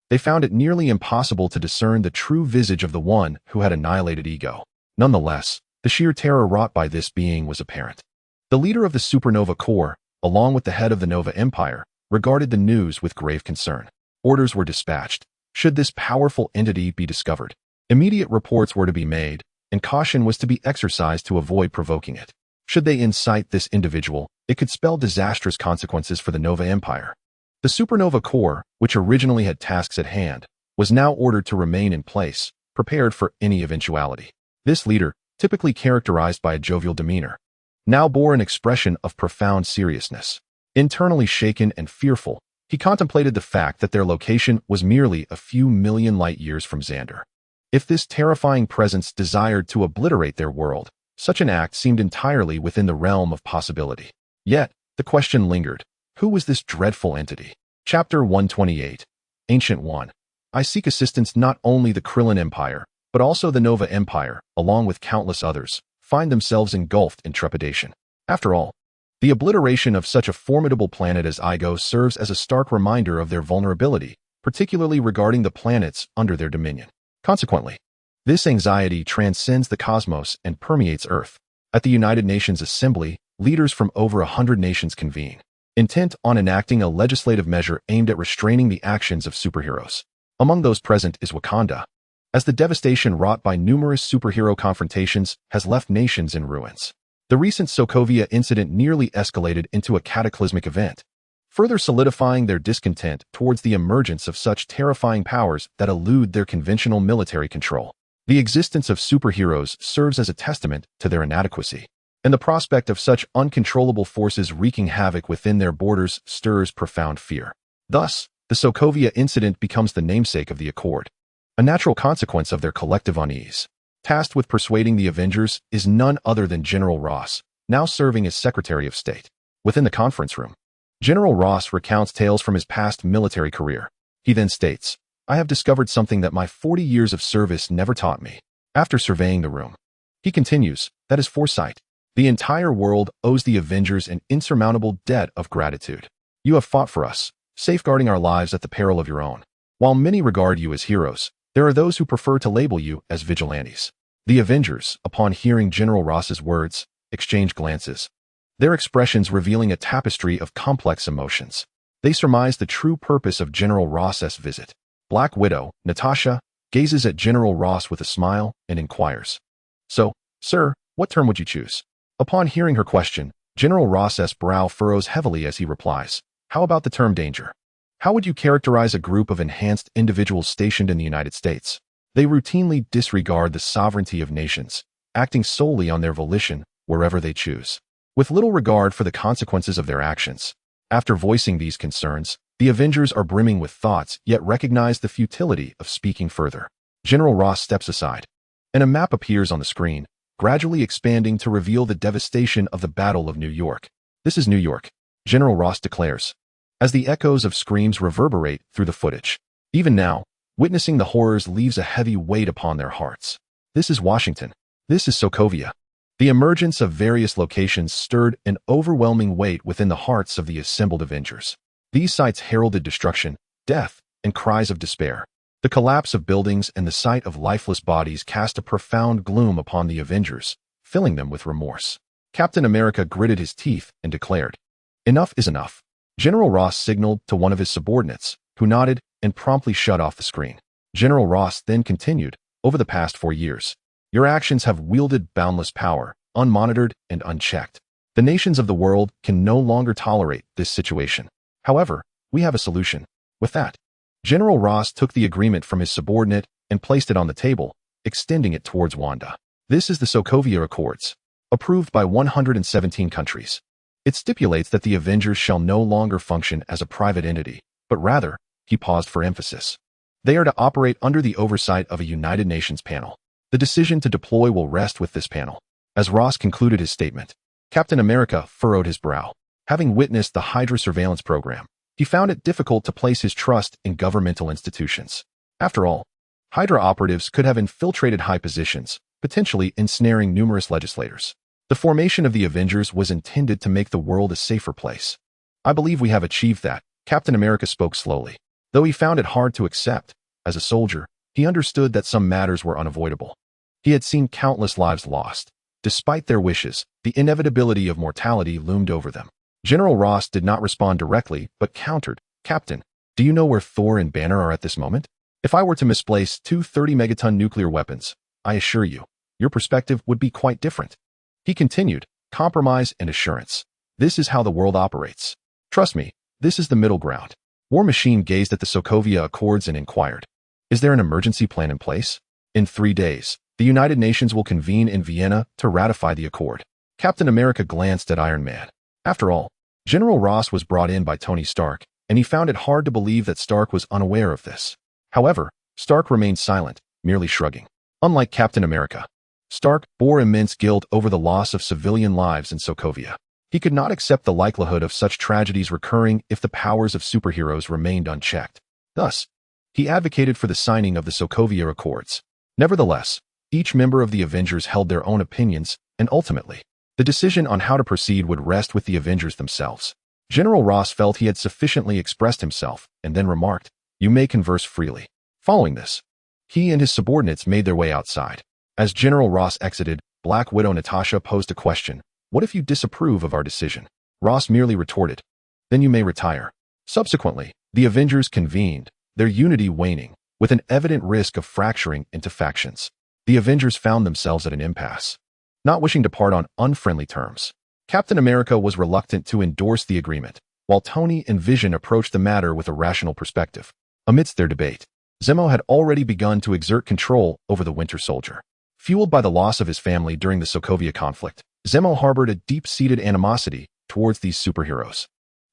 they found it nearly impossible to discern the true visage of the one who had annihilated Ego. Nonetheless, the sheer terror wrought by this being was apparent. The leader of the Supernova Corps, along with the head of the Nova Empire, regarded the news with grave concern. Orders were dispatched. Should this powerful entity be discovered, immediate reports were to be made, and caution was to be exercised to avoid provoking it. Should they incite this individual, it could spell disastrous consequences for the Nova Empire. The Supernova Corps, which originally had tasks at hand, was now ordered to remain in place, prepared for any eventuality. This leader, typically characterized by a jovial demeanor, now bore an expression of profound seriousness. Internally shaken and fearful, He contemplated the fact that their location was merely a few million light-years from Xander. If this terrifying presence desired to obliterate their world, such an act seemed entirely within the realm of possibility. Yet, the question lingered. Who was this dreadful entity? Chapter 128. Ancient One. I seek assistance. Not only the Krillin Empire, but also the Nova Empire, along with countless others, find themselves engulfed in trepidation. After all, the obliteration of such a formidable planet as Igo serves as a stark reminder of their vulnerability, particularly regarding the planets under their dominion. Consequently, this anxiety transcends the cosmos and permeates Earth. At the United Nations Assembly, leaders from over 100 nations convene, intent on enacting a legislative measure aimed at restraining the actions of superheroes. Among those present is Wakanda, as the devastation wrought by numerous superhero confrontations has left nations in ruins. The recent Sokovia incident nearly escalated into a cataclysmic event, further solidifying their discontent towards the emergence of such terrifying powers that elude their conventional military control. The existence of superheroes serves as a testament to their inadequacy, and the prospect of such uncontrollable forces wreaking havoc within their borders stirs profound fear. Thus, the Sokovia incident becomes the namesake of the Accord, a natural consequence of their collective unease. Tasked with persuading the Avengers is none other than General Ross, now serving as Secretary of State. Within the conference room, General Ross recounts tales from his past military career. He then states, "I have discovered something that my 40 years of service never taught me." After surveying the room, he continues, "That is foresight. The entire world owes the Avengers an insurmountable debt of gratitude. You have fought for us, safeguarding our lives at the peril of your own. While many regard you as heroes, there are those who prefer to label you as vigilantes." The Avengers, upon hearing General Ross's words, exchange glances, their expressions revealing a tapestry of complex emotions. They surmise the true purpose of General Ross's visit. Black Widow, Natasha, gazes at General Ross with a smile and inquires, "So, sir, what term would you choose?" Upon hearing her question, General Ross's brow furrows heavily as he replies, "How about the term danger? How would you characterize a group of enhanced individuals stationed in the United States? They routinely disregard the sovereignty of nations, acting solely on their volition wherever they choose, with little regard for the consequences of their actions." After voicing these concerns, the Avengers are brimming with thoughts yet recognize the futility of speaking further. General Ross steps aside, and a map appears on the screen, gradually expanding to reveal the devastation of the Battle of New York. "This is New York," General Ross declares, as the echoes of screams reverberate through the footage. Even now, witnessing the horrors leaves a heavy weight upon their hearts. "This is Washington. This is Sokovia." The emergence of various locations stirred an overwhelming weight within the hearts of the assembled Avengers. These sights heralded destruction, death, and cries of despair. The collapse of buildings and the sight of lifeless bodies cast a profound gloom upon the Avengers, filling them with remorse. Captain America gritted his teeth and declared, "Enough is enough." General Ross signaled to one of his subordinates, who nodded and promptly shut off the screen. General Ross then continued, "Over the past 4 years, your actions have wielded boundless power, unmonitored and unchecked. The nations of the world can no longer tolerate this situation. However, we have a solution." With that, General Ross took the agreement from his subordinate and placed it on the table, extending it towards Wanda. "This is the Sokovia Accords, approved by 117 countries. It stipulates that the Avengers shall no longer function as a private entity, but rather," he paused for emphasis, "they are to operate under the oversight of a United Nations panel. The decision to deploy will rest with this panel." As Ross concluded his statement, Captain America furrowed his brow. Having witnessed the Hydra surveillance program, he found it difficult to place his trust in governmental institutions. After all, Hydra operatives could have infiltrated high positions, potentially ensnaring numerous legislators. The formation of the Avengers was intended to make the world a safer place. "I believe we have achieved that," Captain America spoke slowly. Though he found it hard to accept, as a soldier, he understood that some matters were unavoidable. He had seen countless lives lost. Despite their wishes, the inevitability of mortality loomed over them. General Ross did not respond directly, but countered, "Captain, do you know where Thor and Banner are at this moment? If I were to misplace 2 30-megaton nuclear weapons, I assure you, your perspective would be quite different." He continued, "Compromise and assurance. This is how the world operates. Trust me, this is the middle ground." War Machine gazed at the Sokovia Accords and inquired, "Is there an emergency plan in place?" "In 3 days, the United Nations will convene in Vienna to ratify the accord." Captain America glanced at Iron Man. After all, General Ross was brought in by Tony Stark, and he found it hard to believe that Stark was unaware of this. However, Stark remained silent, merely shrugging. Unlike Captain America, Stark bore immense guilt over the loss of civilian lives in Sokovia. He could not accept the likelihood of such tragedies recurring if the powers of superheroes remained unchecked. Thus, he advocated for the signing of the Sokovia Accords. Nevertheless, each member of the Avengers held their own opinions, and ultimately, the decision on how to proceed would rest with the Avengers themselves. General Ross felt he had sufficiently expressed himself, and then remarked, "You may converse freely." Following this, he and his subordinates made their way outside. As General Ross exited, Black Widow Natasha posed a question. "What if you disapprove of our decision?" Ross merely retorted, "Then you may retire." Subsequently, the Avengers convened, their unity waning, with an evident risk of fracturing into factions. The Avengers found themselves at an impasse. Not wishing to part on unfriendly terms, Captain America was reluctant to endorse the agreement, while Tony and Vision approached the matter with a rational perspective. Amidst their debate, Zemo had already begun to exert control over the Winter Soldier. Fueled by the loss of his family during the Sokovia conflict, Zemo harbored a deep-seated animosity towards these superheroes.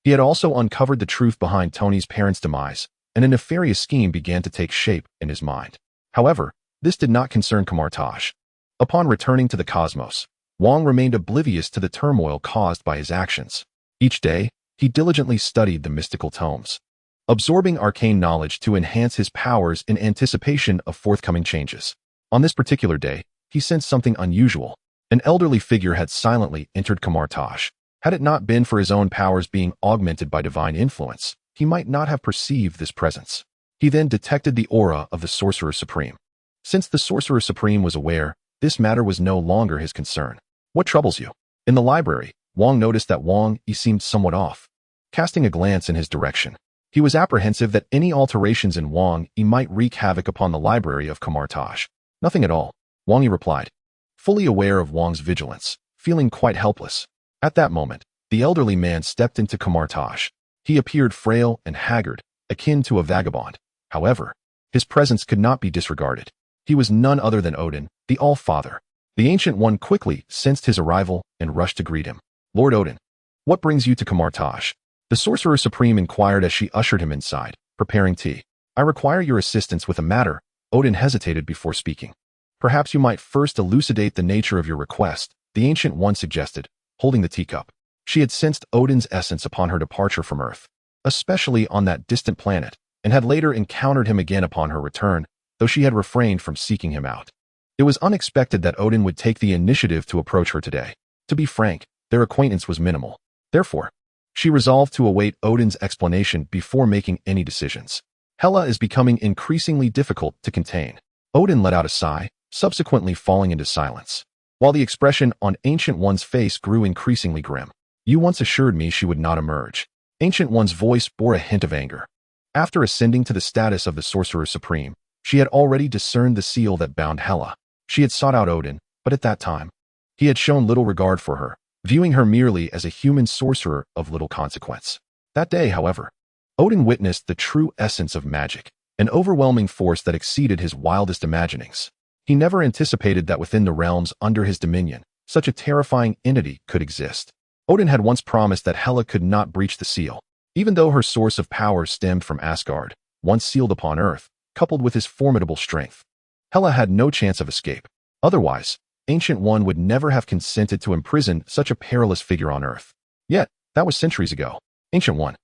He had also uncovered the truth behind Tony's parents' demise, and a nefarious scheme began to take shape in his mind. However, this did not concern Kamar-Taj. Upon returning to the cosmos, Wang remained oblivious to the turmoil caused by his actions. Each day, he diligently studied the mystical tomes, absorbing arcane knowledge to enhance his powers in anticipation of forthcoming changes. On this particular day, he sensed something unusual. An elderly figure had silently entered Kamar-Taj. Had it not been for his own powers being augmented by divine influence, he might not have perceived this presence. He then detected the aura of the Sorcerer Supreme. Since the Sorcerer Supreme was aware, this matter was no longer his concern. "What troubles you?" In the library, Wang noticed that Wang Yi seemed somewhat off. Casting a glance in his direction, he was apprehensive that any alterations in Wang Yi might wreak havoc upon the library of Kamar-Taj. "Nothing at all," Wang Yi replied, fully aware of Wang's vigilance, feeling quite helpless. At that moment, the elderly man stepped into Kamar-Taj. He appeared frail and haggard, akin to a vagabond. However, his presence could not be disregarded. He was none other than Odin, the All-Father. The Ancient One quickly sensed his arrival and rushed to greet him. "Lord Odin, what brings you to Kamar-Taj?" The Sorcerer Supreme inquired as she ushered him inside, preparing tea. "I require your assistance with a matter." Odin hesitated before speaking. "Perhaps you might first elucidate the nature of your request," the Ancient One suggested, holding the teacup. She had sensed Odin's essence upon her departure from Earth, especially on that distant planet, and had later encountered him again upon her return, though she had refrained from seeking him out. It was unexpected that Odin would take the initiative to approach her today. To be frank, their acquaintance was minimal. Therefore, she resolved to await Odin's explanation before making any decisions. Hela is becoming increasingly difficult to contain. Odin let out a sigh, subsequently falling into silence, while the expression on Ancient One's face grew increasingly grim. "You once assured me she would not emerge." Ancient One's voice bore a hint of anger. After ascending to the status of the Sorcerer Supreme, she had already discerned the seal that bound Hela. She had sought out Odin, but at that time, he had shown little regard for her, viewing her merely as a human sorcerer of little consequence. That day, however, Odin witnessed the true essence of magic, an overwhelming force that exceeded his wildest imaginings. He never anticipated that within the realms under his dominion, such a terrifying entity could exist. Odin had once promised that Hela could not breach the seal, even though her source of power stemmed from Asgard, once sealed upon Earth, coupled with his formidable strength. Hela had no chance of escape. Otherwise, Ancient One would never have consented to imprison such a perilous figure on Earth. Yet, that was centuries ago. "Ancient One,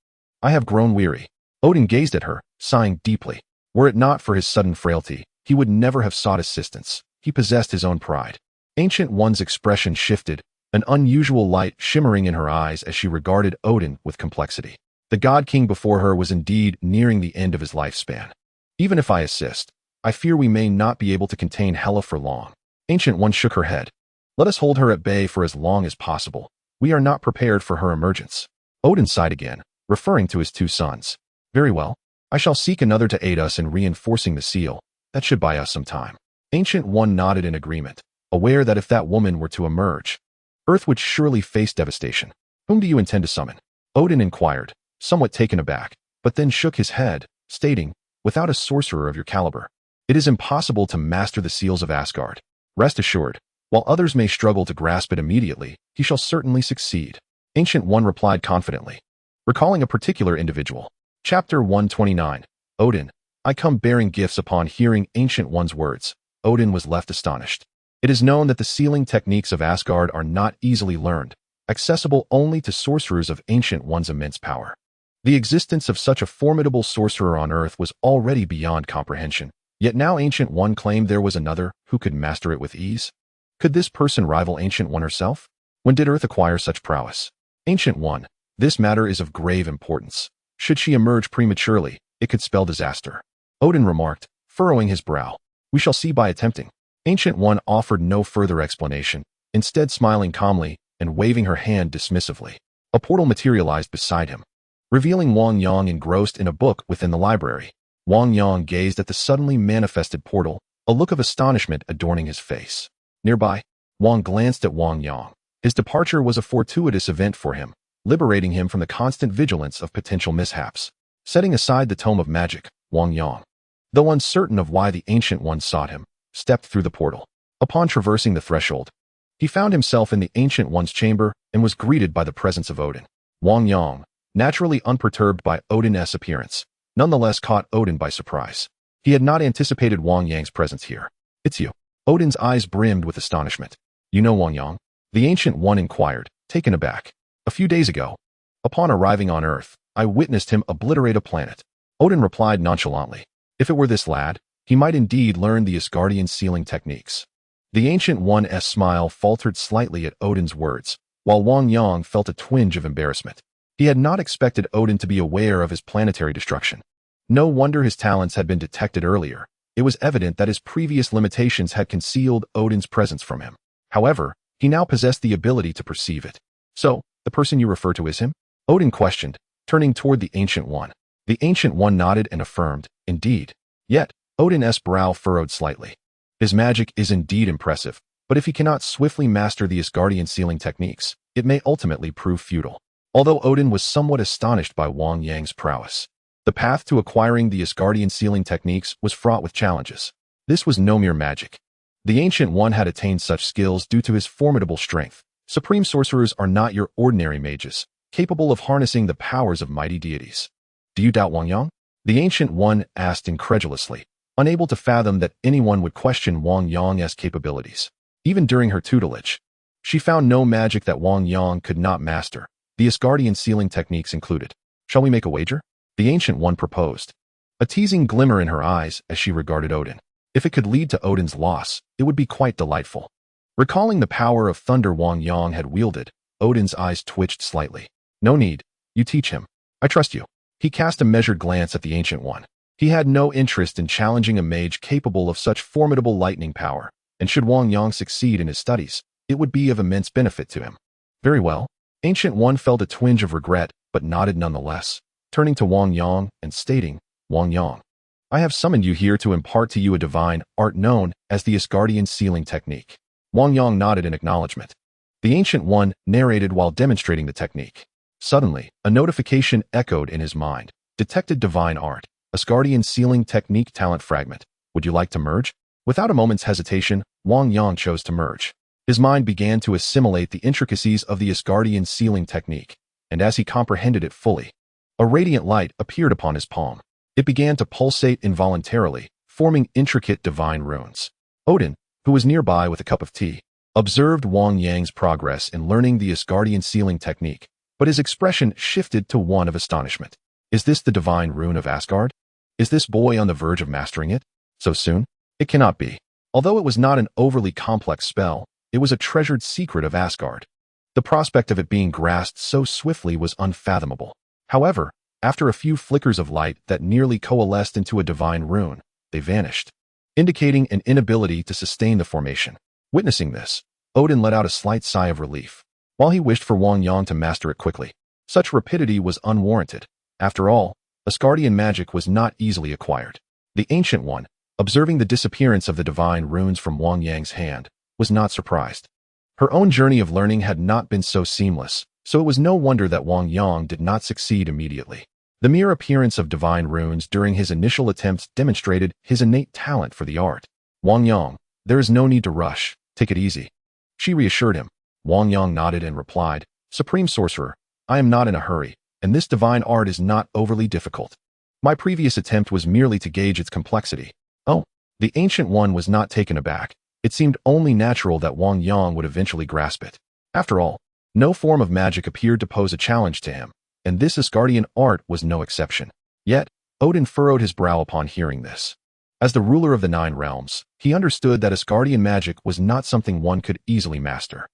I have grown weary." Odin gazed at her, sighing deeply. Were it not for his sudden frailty, he would never have sought assistance. He possessed his own pride. Ancient One's expression shifted, an unusual light shimmering in her eyes as she regarded Odin with complexity. The God King before her was indeed nearing the end of his lifespan. "Even if I assist, I fear we may not be able to contain Hela for long." Ancient One shook her head. "Let us hold her at bay for as long as possible. We are not prepared for her emergence." Odin sighed again, referring to his two sons. "Very well. I shall seek another to aid us in reinforcing the seal. That should buy us some time." Ancient One nodded in agreement, aware that if that woman were to emerge, Earth would surely face devastation. "Whom do you intend to summon?" Odin inquired, somewhat taken aback, but then shook his head, stating, "Without a sorcerer of your caliber, it is impossible to master the seals of Asgard. Rest assured, while others may struggle to grasp it immediately, he shall certainly succeed." Ancient One replied confidently. recalling a particular individual. Chapter 129. Odin. I come bearing gifts. Upon hearing Ancient One's words, Odin was left astonished. It is known that the sealing techniques of Asgard are not easily learned, accessible only to sorcerers of Ancient One's immense power. The existence of such a formidable sorcerer on Earth was already beyond comprehension, yet now Ancient One claimed there was another who could master it with ease. Could this person rival Ancient One herself? When did Earth acquire such prowess? Ancient One, this matter is of grave importance. Should she emerge prematurely, it could spell disaster. Odin remarked, furrowing his brow. We shall see by attempting. Ancient One offered no further explanation, instead smiling calmly and waving her hand dismissively. A portal materialized beside him, revealing Wang Yang engrossed in a book within the library. Wang Yang gazed at the suddenly manifested portal, a look of astonishment adorning his face. Nearby, Wang glanced at Wang Yang. His departure was a fortuitous event for him, liberating him from the constant vigilance of potential mishaps. Setting aside the tome of magic, Wang Yang, though uncertain of why the Ancient One sought him, stepped through the portal. Upon traversing the threshold, he found himself in the Ancient One's chamber and was greeted by the presence of Odin. Wang Yang, naturally unperturbed by Odin's appearance, nonetheless caught Odin by surprise. He had not anticipated Wang Yang's presence here. It's you. Odin's eyes brimmed with astonishment. You know Wang Yang? The Ancient One inquired, taken aback. A few days ago, upon arriving on Earth, I witnessed him obliterate a planet. Odin replied nonchalantly. If it were this lad, he might indeed learn the Asgardian sealing techniques. The Ancient One's smile faltered slightly at Odin's words, while Wang Yang felt a twinge of embarrassment. He had not expected Odin to be aware of his planetary destruction. No wonder his talents had been detected earlier. It was evident that his previous limitations had concealed Odin's presence from him. However, he now possessed the ability to perceive it. So, the person you refer to is him? Odin questioned, turning toward the Ancient One. The Ancient One nodded and affirmed, indeed. Yet, Odin's brow furrowed slightly. His magic is indeed impressive, but if he cannot swiftly master the Asgardian sealing techniques, it may ultimately prove futile. Although Odin was somewhat astonished by Wang Yang's prowess, the path to acquiring the Asgardian sealing techniques was fraught with challenges. This was no mere magic. The Ancient One had attained such skills due to his formidable strength. Supreme sorcerers are not your ordinary mages, capable of harnessing the powers of mighty deities. Do you doubt Wang Yang? The Ancient One asked incredulously, unable to fathom that anyone would question Wang Yang's capabilities. Even during her tutelage, she found no magic that Wang Yang could not master, the Asgardian sealing techniques included. Shall we make a wager? The Ancient One proposed, a teasing glimmer in her eyes as she regarded Odin. If it could lead to Odin's loss, it would be quite delightful. Recalling the power of thunder Wang Yang had wielded, Odin's eyes twitched slightly. No need. You teach him. I trust you. He cast a measured glance at the Ancient One. He had no interest in challenging a mage capable of such formidable lightning power, and should Wang Yang succeed in his studies, it would be of immense benefit to him. Very well. Ancient One felt a twinge of regret, but nodded nonetheless, turning to Wang Yang and stating, Wang Yang, I have summoned you here to impart to you a divine art known as the Asgardian sealing technique. Wang Yang nodded in acknowledgement. The Ancient One narrated while demonstrating the technique. Suddenly, a notification echoed in his mind. Detected divine art. Asgardian sealing technique talent fragment. Would you like to merge? Without a moment's hesitation, Wang Yang chose to merge. His mind began to assimilate the intricacies of the Asgardian sealing technique, and as he comprehended it fully, a radiant light appeared upon his palm. It began to pulsate involuntarily, forming intricate divine runes. Odin, who was nearby with a cup of tea, observed Wang Yang's progress in learning the Asgardian sealing technique, but his expression shifted to one of astonishment. Is this the divine rune of Asgard? Is this boy on the verge of mastering it? So soon? It cannot be. Although it was not an overly complex spell, it was a treasured secret of Asgard. The prospect of it being grasped so swiftly was unfathomable. However, after a few flickers of light that nearly coalesced into a divine rune, they vanished, indicating an inability to sustain the formation. Witnessing this, Odin let out a slight sigh of relief. While he wished for Wang Yang to master it quickly, such rapidity was unwarranted. After all, Asgardian magic was not easily acquired. The Ancient One, observing the disappearance of the divine runes from Wang Yang's hand, was not surprised. Her own journey of learning had not been so seamless, so it was no wonder that Wang Yang did not succeed immediately. The mere appearance of divine runes during his initial attempts demonstrated his innate talent for the art. Wang Yang, there is no need to rush. Take it easy. She reassured him. Wang Yang nodded and replied, Supreme Sorcerer, I am not in a hurry. and this divine art is not overly difficult. My previous attempt was merely to gauge its complexity. Oh, the Ancient One was not taken aback. It seemed only natural that Wang Yang would eventually grasp it. After all, no form of magic appeared to pose a challenge to him, and this Asgardian art was no exception. Yet, Odin furrowed his brow upon hearing this. As the ruler of the Nine Realms, he understood that Asgardian magic was not something one could easily master.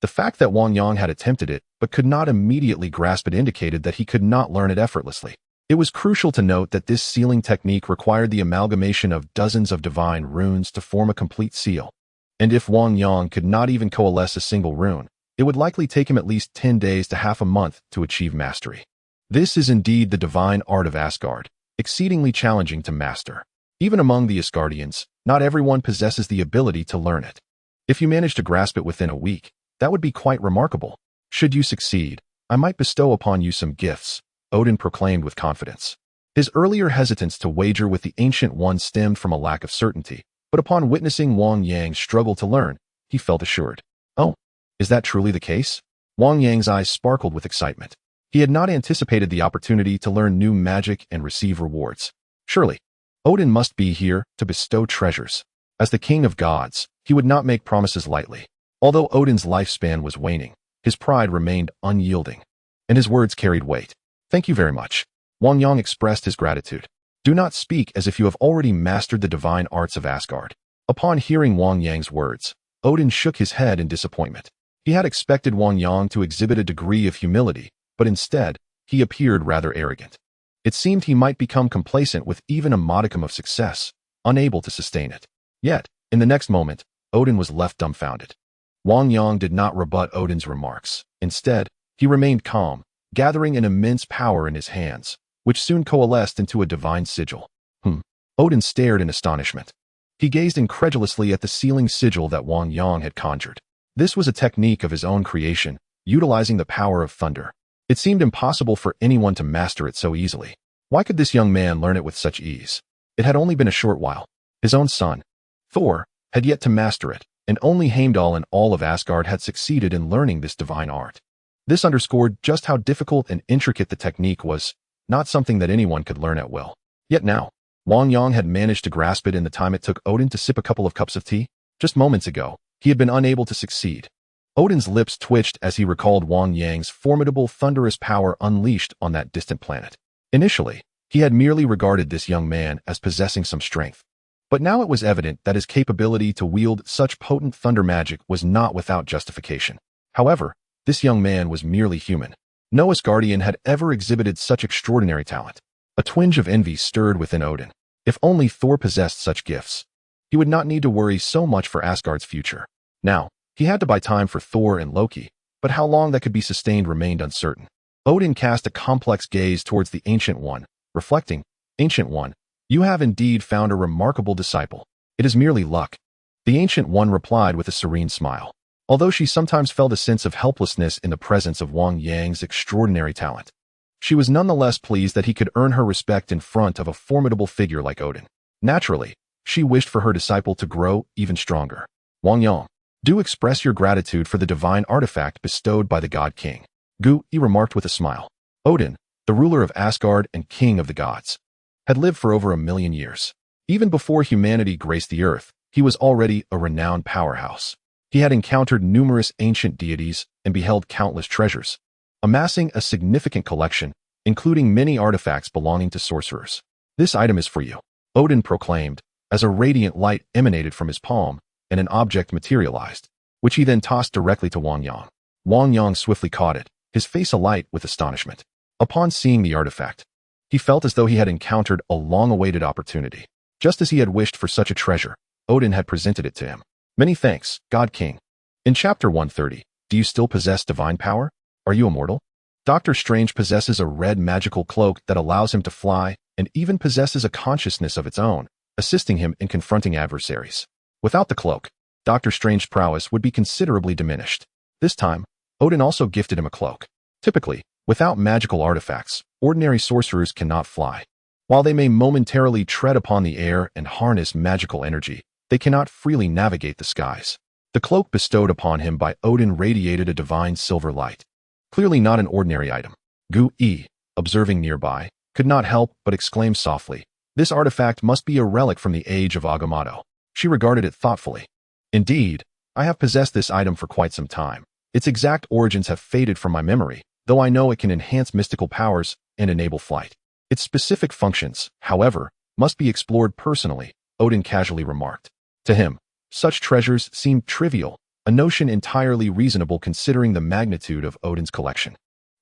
The fact that Wang Yang had attempted it but could not immediately grasp it indicated that he could not learn it effortlessly. It was crucial to note that this sealing technique required the amalgamation of dozens of divine runes to form a complete seal. And if Wang Yang could not even coalesce a single rune, it would likely take him at least 10 days to half a month to achieve mastery. This is indeed the divine art of Asgard, exceedingly challenging to master. Even among the Asgardians, not everyone possesses the ability to learn it. If you manage to grasp it within a week, that would be quite remarkable. Should you succeed, I might bestow upon you some gifts, Odin proclaimed with confidence. His earlier hesitance to wager with the Ancient One stemmed from a lack of certainty, but upon witnessing Wang Yang's struggle to learn, he felt assured. Oh, is that truly the case? Wang Yang's eyes sparkled with excitement. He had not anticipated the opportunity to learn new magic and receive rewards. Surely, Odin must be here to bestow treasures. As the king of gods, he would not make promises lightly. Although Odin's lifespan was waning, his pride remained unyielding, and his words carried weight. Thank you very much. Wang Yang expressed his gratitude. Do not speak as if you have already mastered the divine arts of Asgard. Upon hearing Wang Yang's words, Odin shook his head in disappointment. He had expected Wang Yang to exhibit a degree of humility, but instead, he appeared rather arrogant. It seemed he might become complacent with even a modicum of success, unable to sustain it. Yet, in the next moment, Odin was left dumbfounded. Wang Yang did not rebut Odin's remarks. Instead, he remained calm, gathering an immense power in his hands, which soon coalesced into a divine sigil. Odin stared in astonishment. He gazed incredulously at the sealing sigil that Wang Yang had conjured. This was a technique of his own creation, utilizing the power of thunder. It seemed impossible for anyone to master it so easily. Why could this young man learn it with such ease? It had only been a short while. His own son, Thor, had yet to master it, and only Heimdall in all of Asgard had succeeded in learning this divine art. This underscored just how difficult and intricate the technique was, not something that anyone could learn at will. Yet now, Wang Yang had managed to grasp it in the time it took Odin to sip a couple of cups of tea. Just moments ago, he had been unable to succeed. Odin's lips twitched as he recalled Wang Yang's formidable thunderous power unleashed on that distant planet. Initially, he had merely regarded this young man as possessing some strength. But now it was evident that his capability to wield such potent thunder magic was not without justification. However, this young man was merely human. No Asgardian had ever exhibited such extraordinary talent. A twinge of envy stirred within Odin. If only Thor possessed such gifts, he would not need to worry so much for Asgard's future. Now, he had to buy time for Thor and Loki, but how long that could be sustained remained uncertain. Odin cast a complex gaze towards the Ancient One, reflecting, Ancient One, you have indeed found a remarkable disciple. It is merely luck. The Ancient One replied with a serene smile. Although she sometimes felt a sense of helplessness in the presence of Wang Yang's extraordinary talent, she was nonetheless pleased that he could earn her respect in front of a formidable figure like Odin. Naturally, she wished for her disciple to grow even stronger. Wang Yang, do express your gratitude for the divine artifact bestowed by the God King. He remarked with a smile. Odin, the ruler of Asgard and king of the gods, had lived for over 1,000,000 years. Even before humanity graced the earth, he was already a renowned powerhouse. He had encountered numerous ancient deities and beheld countless treasures, amassing a significant collection, including many artifacts belonging to sorcerers. This item is for you, Odin proclaimed, as a radiant light emanated from his palm and an object materialized, which he then tossed directly to Wang Yang. Wang Yang swiftly caught it, his face alight with astonishment. Upon seeing the artifact, he felt as though he had encountered a long-awaited opportunity. Just as he had wished for such a treasure, Odin had presented it to him. Many thanks, God King. In Chapter 130, do you still possess divine power? Are you immortal? Doctor Strange possesses a red magical cloak that allows him to fly and even possesses a consciousness of its own, assisting him in confronting adversaries. Without the cloak, Doctor Strange's prowess would be considerably diminished. This time, Odin also gifted him a cloak. Typically, without magical artifacts, ordinary sorcerers cannot fly. While they may momentarily tread upon the air and harness magical energy, they cannot freely navigate the skies. The cloak bestowed upon him by Odin radiated a divine silver light. Clearly not an ordinary item. observing nearby, could not help but exclaim softly, "This artifact must be a relic from the age of Agamotto." She regarded it thoughtfully. "Indeed, I have possessed this item for quite some time. Its exact origins have faded from my memory, though I know it can enhance mystical powers and enable flight. Its specific functions, however, must be explored personally," Odin casually remarked. To him, such treasures seemed trivial, a notion entirely reasonable considering the magnitude of Odin's collection.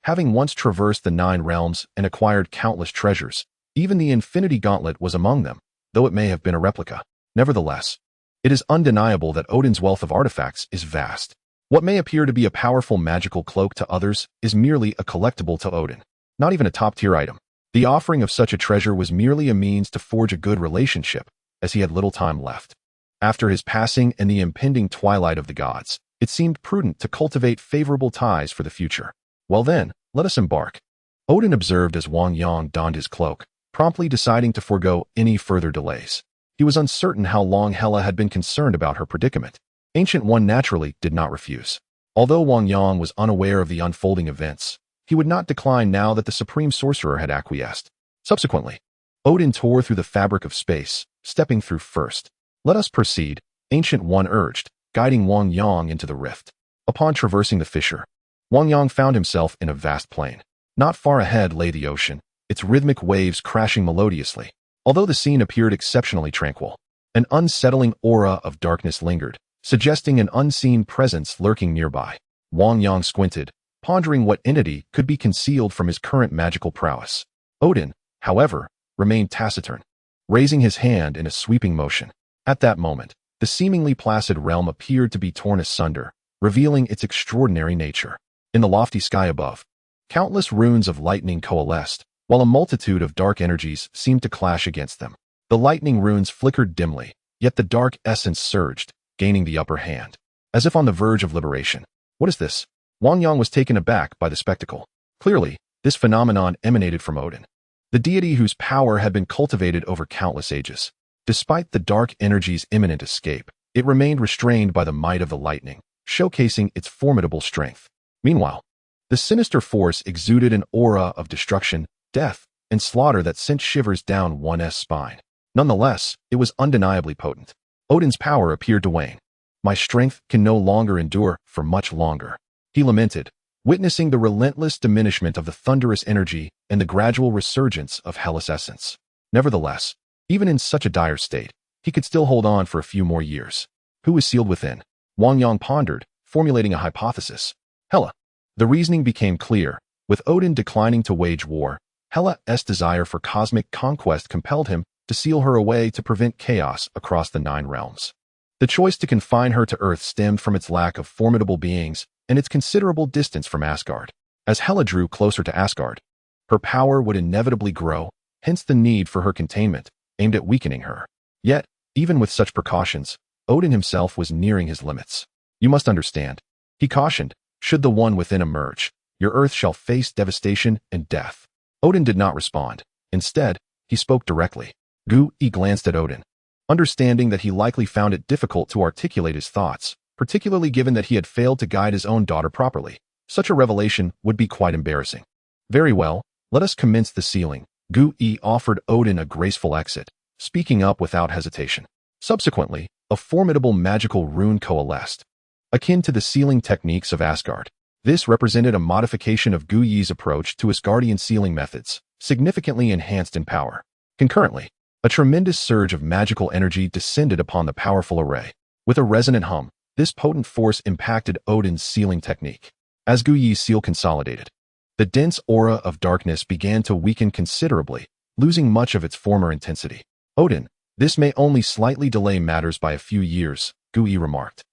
Having once traversed the 9 realms and acquired countless treasures, even the Infinity Gauntlet was among them, though it may have been a replica. Nevertheless, it is undeniable that Odin's wealth of artifacts is vast. What may appear to be a powerful magical cloak to others is merely a collectible to Odin, not even a top-tier item. The offering of such a treasure was merely a means to forge a good relationship, as he had little time left. After his passing and the impending twilight of the gods, it seemed prudent to cultivate favorable ties for the future. "Well then, let us embark," Odin observed as Wang Yang donned his cloak, promptly deciding to forego any further delays. He was uncertain how long Hela had been concerned about her predicament. Ancient One naturally did not refuse. Although Wang Yang was unaware of the unfolding events, he would not decline now that the Supreme Sorcerer had acquiesced. Subsequently, Odin tore through the fabric of space, stepping through first. "Let us proceed," Ancient One urged, guiding Wang Yang into the rift. Upon traversing the fissure, Wang Yang found himself in a vast plain. Not far ahead lay the ocean, its rhythmic waves crashing melodiously. Although the scene appeared exceptionally tranquil, an unsettling aura of darkness lingered, suggesting an unseen presence lurking nearby. Wang Yang squinted, pondering what entity could be concealed from his current magical prowess. Odin, however, remained taciturn, raising his hand in a sweeping motion. At that moment, the seemingly placid realm appeared to be torn asunder, revealing its extraordinary nature. In the lofty sky above, countless runes of lightning coalesced, while a multitude of dark energies seemed to clash against them. The lightning runes flickered dimly, yet the dark essence surged, gaining the upper hand, as if on the verge of liberation. "What is this?" Wang Yang was taken aback by the spectacle. Clearly, this phenomenon emanated from Odin, the deity whose power had been cultivated over countless ages. Despite the dark energy's imminent escape, it remained restrained by the might of the lightning, showcasing its formidable strength. Meanwhile, the sinister force exuded an aura of destruction, death, and slaughter that sent shivers down one's spine. Nonetheless, it was undeniably potent. Odin's power appeared to wane. "My strength can no longer endure for much longer," he lamented, witnessing the relentless diminishment of the thunderous energy and the gradual resurgence of Hela's essence. Nevertheless, even in such a dire state, he could still hold on for a few more years. Who was sealed within? Wang Yang pondered, formulating a hypothesis. Hela. The reasoning became clear. With Odin declining to wage war, Hela's desire for cosmic conquest compelled him to seal her away to prevent chaos across the 9 realms. The choice to confine her to Earth stemmed from its lack of formidable beings and its considerable distance from Asgard. As Hela drew closer to Asgard, her power would inevitably grow, hence the need for her containment, aimed at weakening her. Yet, even with such precautions, Odin himself was nearing his limits. "You must understand," he cautioned, "should the one within emerge, your Earth shall face devastation and death." Odin did not respond. Instead, he spoke directly. Gu-Yi glanced at Odin, understanding that he likely found it difficult to articulate his thoughts, particularly given that he had failed to guide his own daughter properly. Such a revelation would be quite embarrassing. "Very well, let us commence the sealing." Gu-Yi offered Odin a graceful exit, speaking up without hesitation. Subsequently, a formidable magical rune coalesced, akin to the sealing techniques of Asgard. This represented a modification of Gu-Yi's approach to Asgardian sealing methods, significantly enhanced in power. Concurrently, a tremendous surge of magical energy descended upon the powerful array. With a resonant hum, this potent force impacted Odin's sealing technique. As Gu-Yi's seal consolidated, the dense aura of darkness began to weaken considerably, losing much of its former intensity. "Odin, this may only slightly delay matters by a few years," Gu-Yi remarked.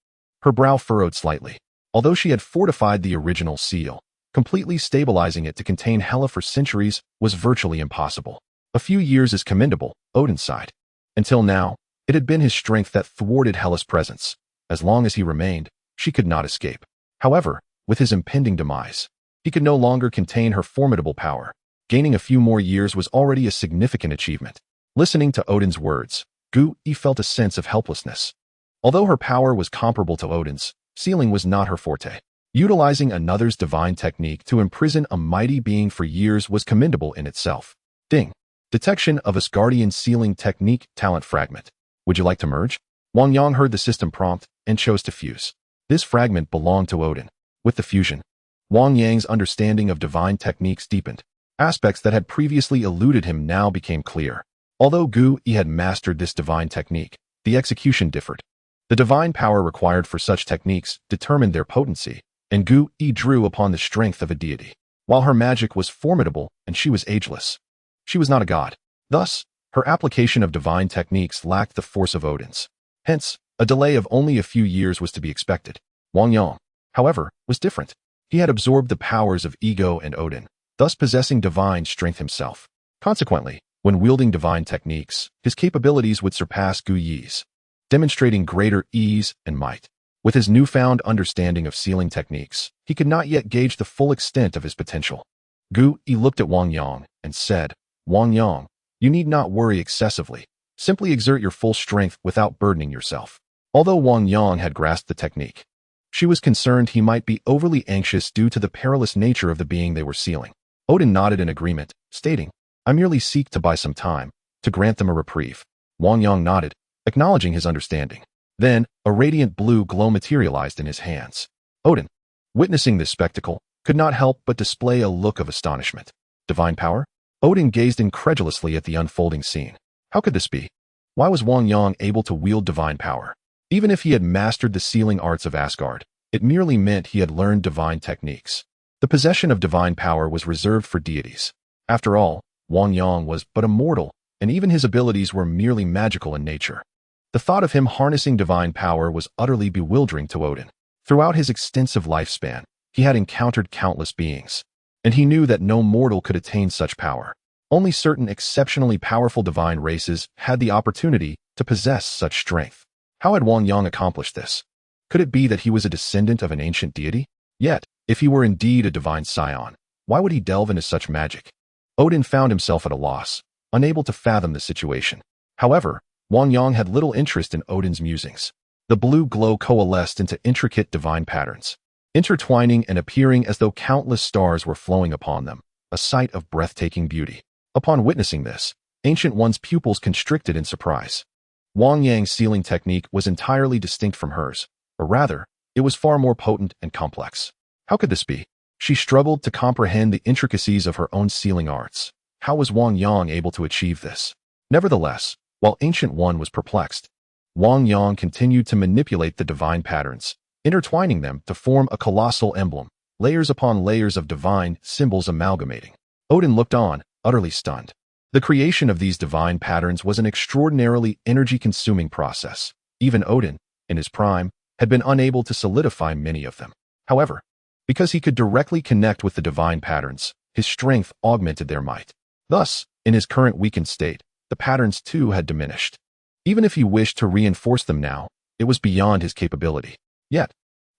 Her brow furrowed slightly. Although she had fortified the original seal, completely stabilizing it to contain Hela for centuries was virtually impossible. "A few years is commendable," Odin sighed. Until now, it had been his strength that thwarted Hela's presence. As long as he remained, she could not escape. However, with his impending demise, he could no longer contain her formidable power. Gaining a few more years was already a significant achievement. Listening to Odin's words, Gu-Yi felt a sense of helplessness. Although her power was comparable to Odin's, sealing was not her forte. Utilizing another's divine technique to imprison a mighty being for years was commendable in itself. Ding. Detection of Asgardian sealing technique talent fragment. Would you like to merge? Wang Yang heard the system prompt and chose to fuse. This fragment belonged to Odin. With the fusion, Wang Yang's understanding of divine techniques deepened. Aspects that had previously eluded him now became clear. Although Gu Yi had mastered this divine technique, the execution differed. The divine power required for such techniques determined their potency, and Gu Yi drew upon the strength of a deity. While her magic was formidable and she was ageless, she was not a god. Thus, her application of divine techniques lacked the force of Odin's. Hence, a delay of only a few years was to be expected. Wang Yang, however, was different. He had absorbed the powers of ego and Odin, thus possessing divine strength himself. Consequently, when wielding divine techniques, his capabilities would surpass Gu Yi's, demonstrating greater ease and might. With his newfound understanding of sealing techniques, he could not yet gauge the full extent of his potential. Gu Yi looked at Wang Yang and said, "Wang Yang, you need not worry excessively. Simply exert your full strength without burdening yourself." Although Wang Yang had grasped the technique, she was concerned he might be overly anxious due to the perilous nature of the being they were sealing. Odin nodded in agreement, stating, "I merely seek to buy some time, to grant them a reprieve." Wang Yang nodded, acknowledging his understanding. Then, a radiant blue glow materialized in his hands. Odin, witnessing this spectacle, could not help but display a look of astonishment. Divine power? Odin gazed incredulously at the unfolding scene. How could this be? Why was Wang Yang able to wield divine power? Even if he had mastered the sealing arts of Asgard, it merely meant he had learned divine techniques. The possession of divine power was reserved for deities. After all, Wang Yang was but a mortal, and even his abilities were merely magical in nature. The thought of him harnessing divine power was utterly bewildering to Odin. Throughout his extensive lifespan, he had encountered countless beings, and he knew that no mortal could attain such power. Only certain exceptionally powerful divine races had the opportunity to possess such strength. How had Wang Yang accomplished this? Could it be that he was a descendant of an ancient deity? Yet, if he were indeed a divine scion, why would he delve into such magic? Odin found himself at a loss, unable to fathom the situation. However, Wang Yang had little interest in Odin's musings. The blue glow coalesced into intricate divine patterns, intertwining and appearing as though countless stars were flowing upon them, a sight of breathtaking beauty. Upon witnessing this, Ancient One's pupils constricted in surprise. Wang Yang's sealing technique was entirely distinct from hers, or rather, it was far more potent and complex. How could this be? She struggled to comprehend the intricacies of her own sealing arts. How was Wang Yang able to achieve this? Nevertheless, while Ancient One was perplexed, Wang Yang continued to manipulate the divine patterns, intertwining them to form a colossal emblem, layers upon layers of divine symbols amalgamating. Odin looked on, utterly stunned. The creation of these divine patterns was an extraordinarily energy-consuming process. Even Odin, in his prime, had been unable to solidify many of them. However, because he could directly connect with the divine patterns, his strength augmented their might. Thus, in his current weakened state, the patterns too had diminished. Even if he wished to reinforce them now, it was beyond his capability. Yet,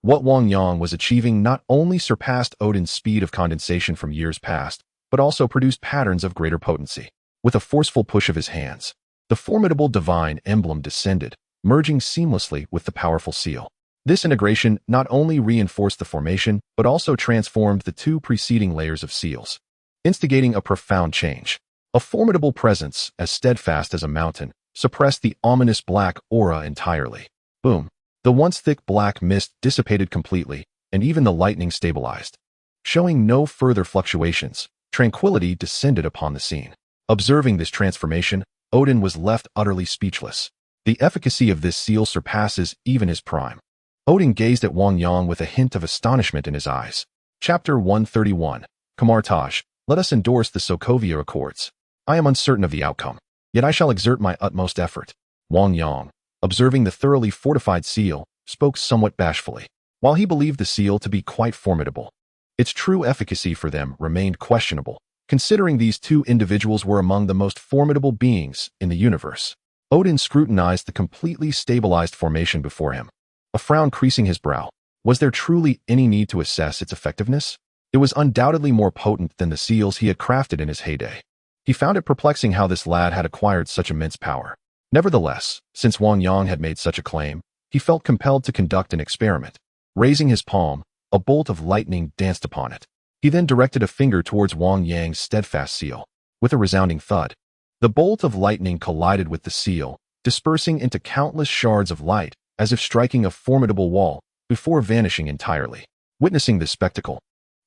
what Wang Yang was achieving not only surpassed Odin's speed of condensation from years past, but also produced patterns of greater potency. With a forceful push of his hands, the formidable divine emblem descended, merging seamlessly with the powerful seal. This integration not only reinforced the formation, but also transformed the two preceding layers of seals, instigating a profound change. A formidable presence, as steadfast as a mountain, suppressed the ominous black aura entirely. Boom! The once thick black mist dissipated completely, and even the lightning stabilized. Showing no further fluctuations, tranquility descended upon the scene. Observing this transformation, Odin was left utterly speechless. The efficacy of this seal surpasses even his prime. Odin gazed at Wang Yang with a hint of astonishment in his eyes. Chapter 131. Kamar-Taj, let us endorse the Sokovia Accords. I am uncertain of the outcome, yet I shall exert my utmost effort. Wang Yang, observing the thoroughly fortified seal, spoke somewhat bashfully. While he believed the seal to be quite formidable, its true efficacy for them remained questionable, considering these two individuals were among the most formidable beings in the universe. Odin scrutinized the completely stabilized formation before him, a frown creasing his brow. Was there truly any need to assess its effectiveness? It was undoubtedly more potent than the seals he had crafted in his heyday. He found it perplexing how this lad had acquired such immense power. Nevertheless, since Wang Yang had made such a claim, he felt compelled to conduct an experiment. Raising his palm, A bolt of lightning danced upon it. He then directed a finger towards Wang Yang's steadfast seal. With a resounding thud, the bolt of lightning collided with the seal, dispersing into countless shards of light, as if striking a formidable wall, before vanishing entirely. Witnessing this spectacle,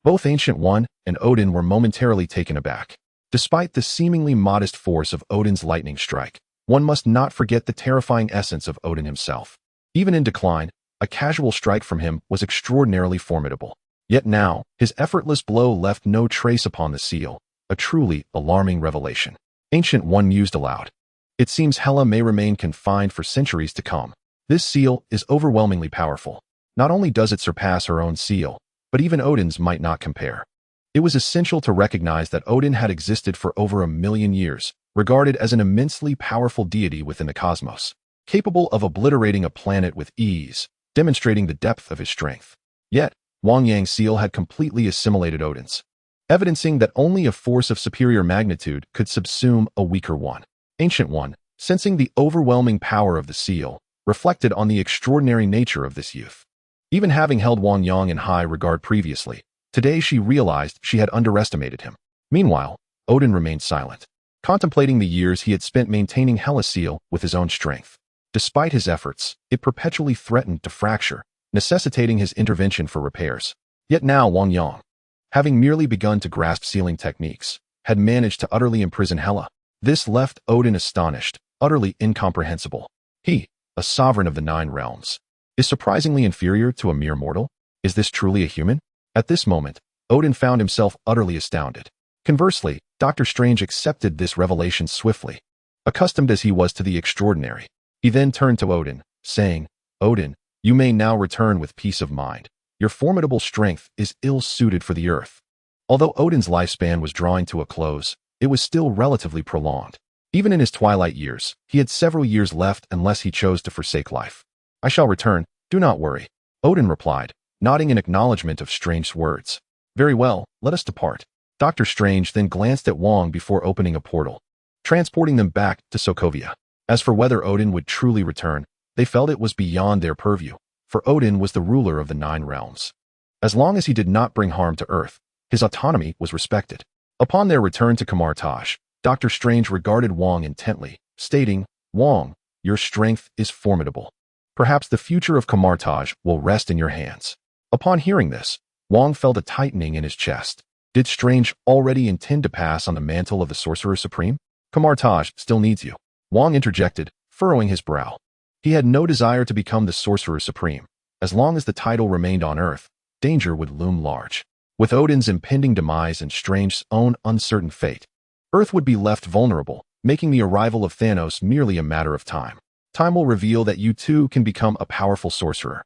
both Ancient One and Odin were momentarily taken aback. Despite the seemingly modest force of Odin's lightning strike, one must not forget the terrifying essence of Odin himself. Even in decline, a casual strike from him was extraordinarily formidable. Yet now, his effortless blow left no trace upon the seal, a truly alarming revelation. Ancient One mused aloud. It seems Hela may remain confined for centuries to come. This seal is overwhelmingly powerful. Not only does it surpass her own seal, but even Odin's might not compare. It was essential to recognize that Odin had existed for over 1,000,000 years, regarded as an immensely powerful deity within the cosmos, capable of obliterating a planet with ease, demonstrating the depth of his strength. Yet, Wang Yang's seal had completely assimilated Odin's, evidencing that only a force of superior magnitude could subsume a weaker one. Ancient One, sensing the overwhelming power of the seal, reflected on the extraordinary nature of this youth. Even having held Wang Yang in high regard previously, today she realized she had underestimated him. Meanwhile, Odin remained silent, contemplating the years he had spent maintaining Hela's seal with his own strength. Despite his efforts, it perpetually threatened to fracture, necessitating his intervention for repairs. Yet now Wang Yang, having merely begun to grasp sealing techniques, had managed to utterly imprison Hela. This left Odin astonished, utterly incomprehensible. He, a sovereign of the 9 realms, is surprisingly inferior to a mere mortal? Is this truly a human? At this moment, Odin found himself utterly astounded. Conversely, Dr. Strange accepted this revelation swiftly. Accustomed as he was to the extraordinary, he then turned to Odin, saying, "Odin, you may now return with peace of mind. Your formidable strength is ill-suited for the earth." Although Odin's lifespan was drawing to a close, it was still relatively prolonged. Even in his twilight years, he had several years left unless he chose to forsake life. "I shall return, do not worry," Odin replied, nodding in acknowledgement of Strange's words. "Very well, let us depart." Dr. Strange then glanced at Wang before opening a portal, transporting them back to Sokovia. As for whether Odin would truly return, they felt it was beyond their purview, for Odin was the ruler of the 9 realms. As long as he did not bring harm to Earth, his autonomy was respected. Upon their return to Kamar-Taj, Dr. Strange regarded Wang intently, stating, "Wang, your strength is formidable. Perhaps the future of Kamar-Taj will rest in your hands." Upon hearing this, Wang felt a tightening in his chest. Did Strange already intend to pass on the mantle of the Sorcerer Supreme? "Kamar-Taj still needs you," Wang interjected, furrowing his brow. He had no desire to become the Sorcerer Supreme. As long as the title remained on Earth, danger would loom large. With Odin's impending demise and Strange's own uncertain fate, Earth would be left vulnerable, making the arrival of Thanos merely a matter of time. Time will reveal that you too can become a powerful sorcerer.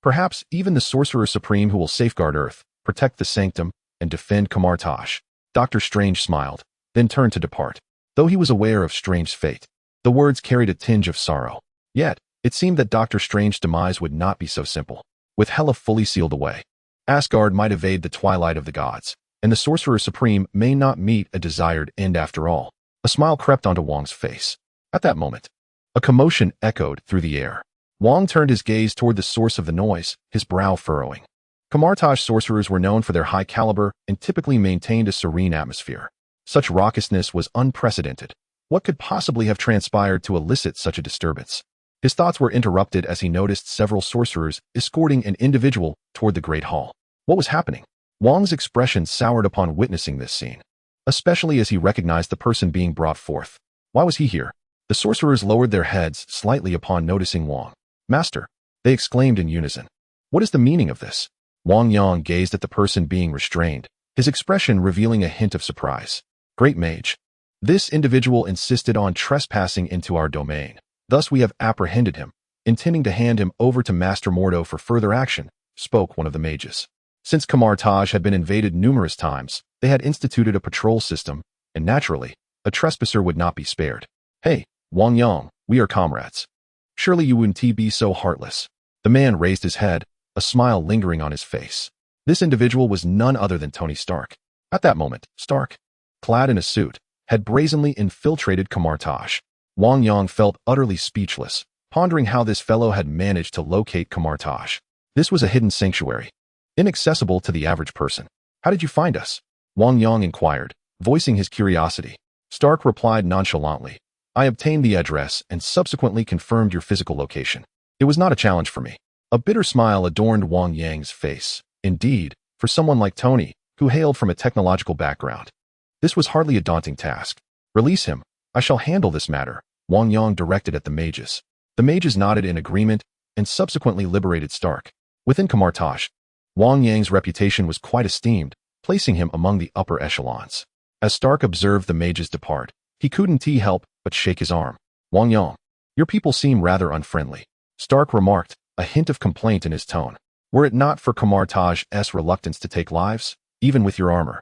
Perhaps even the Sorcerer Supreme who will safeguard Earth, protect the Sanctum, and defend Kamar-Taj. Dr. Strange smiled, then turned to depart. Though he was aware of Strange's fate, the words carried a tinge of sorrow. Yet, it seemed that Dr. Strange's demise would not be so simple. With Hela fully sealed away, Asgard might evade the twilight of the gods, and the Sorcerer Supreme may not meet a desired end after all. A smile crept onto Wang's face. At that moment, a commotion echoed through the air. Wang turned his gaze toward the source of the noise, his brow furrowing. Kamar-Taj sorcerers were known for their high caliber and typically maintained a serene atmosphere. Such raucousness was unprecedented. What could possibly have transpired to elicit such a disturbance? His thoughts were interrupted as he noticed several sorcerers escorting an individual toward the Great Hall. What was happening? Wang's expression soured upon witnessing this scene, especially as he recognized the person being brought forth. Why was he here? The sorcerers lowered their heads slightly upon noticing Wang. "Master," they exclaimed in unison. "What is the meaning of this?" Wang Yang gazed at the person being restrained, his expression revealing a hint of surprise. "Great Mage, this individual insisted on trespassing into our domain. Thus we have apprehended him, intending to hand him over to Master Mordo for further action," spoke one of the mages. Since Kamar-Taj had been invaded numerous times, they had instituted a patrol system, and naturally, a trespasser would not be spared. "Hey, Wang Yang, we are comrades. Surely you wouldn't be so heartless." The man raised his head, a smile lingering on his face. This individual was none other than Tony Stark. At that moment, Stark, clad in a suit, had brazenly infiltrated Kamar-Taj. Wang Yang felt utterly speechless, pondering how this fellow had managed to locate Kamar-Taj. This was a hidden sanctuary. inaccessible to the average person. How did you find us? Wang Yang inquired, voicing his curiosity. Stark replied nonchalantly, I obtained the address and subsequently confirmed your physical location. It was not a challenge for me. A bitter smile adorned Wang Yang's face. Indeed, for someone like Tony, who hailed from a technological background, this was hardly a daunting task. Release him. I shall handle this matter, Wang Yang directed at the mages. The mages nodded in agreement and subsequently liberated Stark. Within Kamar-Taj, Wang Yang's reputation was quite esteemed, placing him among the upper echelons. As Stark observed the mages depart, he couldn't help but shake his arm. Wang Yang, your people seem rather unfriendly, Stark remarked, a hint of complaint in his tone. Were it not for Kamar-Taj's reluctance to take lives, even with your armor,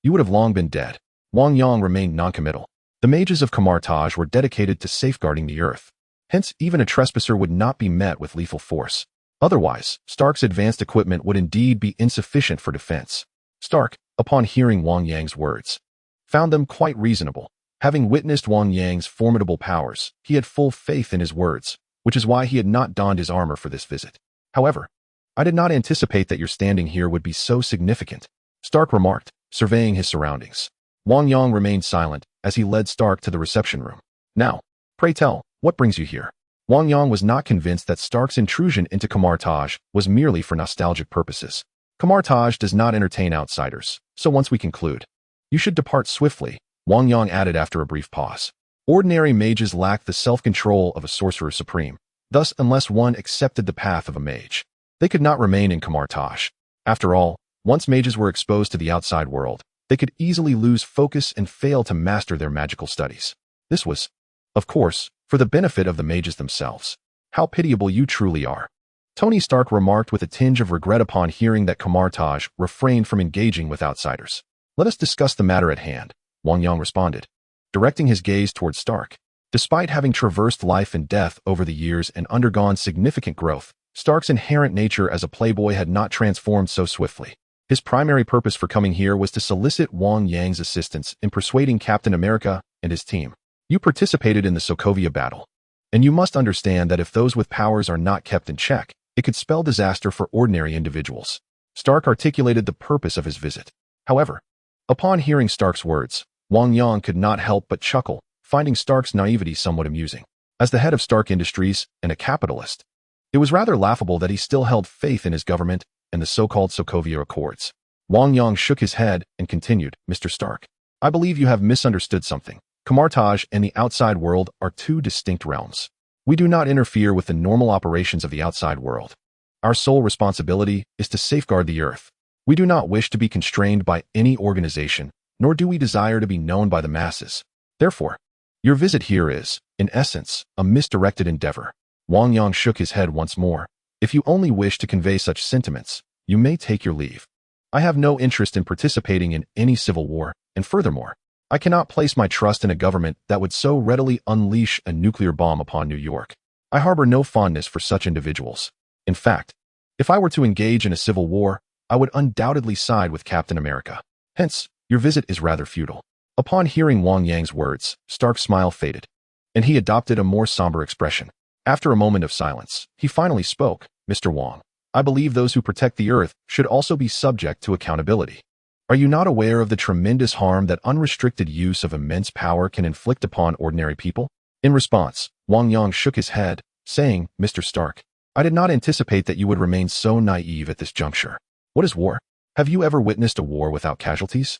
you would have long been dead. Wang Yang remained noncommittal. The mages of Kamar-Taj were dedicated to safeguarding the earth. Hence, even a trespasser would not be met with lethal force. Otherwise, Stark's advanced equipment would indeed be insufficient for defense. Stark, upon hearing Wang Yang's words, found them quite reasonable. Having witnessed Wang Yang's formidable powers, he had full faith in his words, which is why he had not donned his armor for this visit. However, I did not anticipate that your standing here would be so significant, Stark remarked, surveying his surroundings. Wang Yang remained silent as he led Stark to the reception room. Now, pray tell, what brings you here? Wang Yang was not convinced that Stark's intrusion into Kamar-Taj was merely for nostalgic purposes. Kamar-Taj does not entertain outsiders, so once we conclude, you should depart swiftly, Wang Yang added after a brief pause. Ordinary mages lack the self-control of a Sorcerer Supreme. Thus, unless one accepted the path of a mage, they could not remain in Kamar-Taj. After all, once mages were exposed to the outside world, they could easily lose focus and fail to master their magical studies. This was, of course, for the benefit of the mages themselves. How pitiable you truly are, Tony Stark remarked with a tinge of regret upon hearing that Kamar-Taj refrained from engaging with outsiders. Let us discuss the matter at hand, Wang Yang responded, directing his gaze towards Stark. Despite having traversed life and death over the years and undergone significant growth, Stark's inherent nature as a playboy had not transformed so swiftly. His primary purpose for coming here was to solicit Wang Yang's assistance in persuading Captain America and his team. You participated in the Sokovia battle, and you must understand that if those with powers are not kept in check, it could spell disaster for ordinary individuals. Stark articulated the purpose of his visit. However, upon hearing Stark's words, Wang Yang could not help but chuckle, finding Stark's naivety somewhat amusing. As the head of Stark Industries and a capitalist, it was rather laughable that he still held faith in his government and the so-called Sokovia Accords. Wang Yang shook his head and continued, Mr. Stark, I believe you have misunderstood something. Kamar-Taj and the outside world are two distinct realms. We do not interfere with the normal operations of the outside world. Our sole responsibility is to safeguard the earth. We do not wish to be constrained by any organization, nor do we desire to be known by the masses. Therefore, your visit here is, in essence, a misdirected endeavor. Wang Yang shook his head once more. If you only wish to convey such sentiments, you may take your leave. I have no interest in participating in any civil war, and furthermore, I cannot place my trust in a government that would so readily unleash a nuclear bomb upon New York. I harbor no fondness for such individuals. In fact, if I were to engage in a civil war, I would undoubtedly side with Captain America. Hence, your visit is rather futile. Upon hearing Wang Yang's words, Stark's smile faded, and he adopted a more somber expression. After a moment of silence, he finally spoke, Mr. Wang, I believe those who protect the earth should also be subject to accountability. Are you not aware of the tremendous harm that unrestricted use of immense power can inflict upon ordinary people? In response, Wang Yang shook his head, saying, Mr. Stark, I did not anticipate that you would remain so naive at this juncture. What is war? Have you ever witnessed a war without casualties?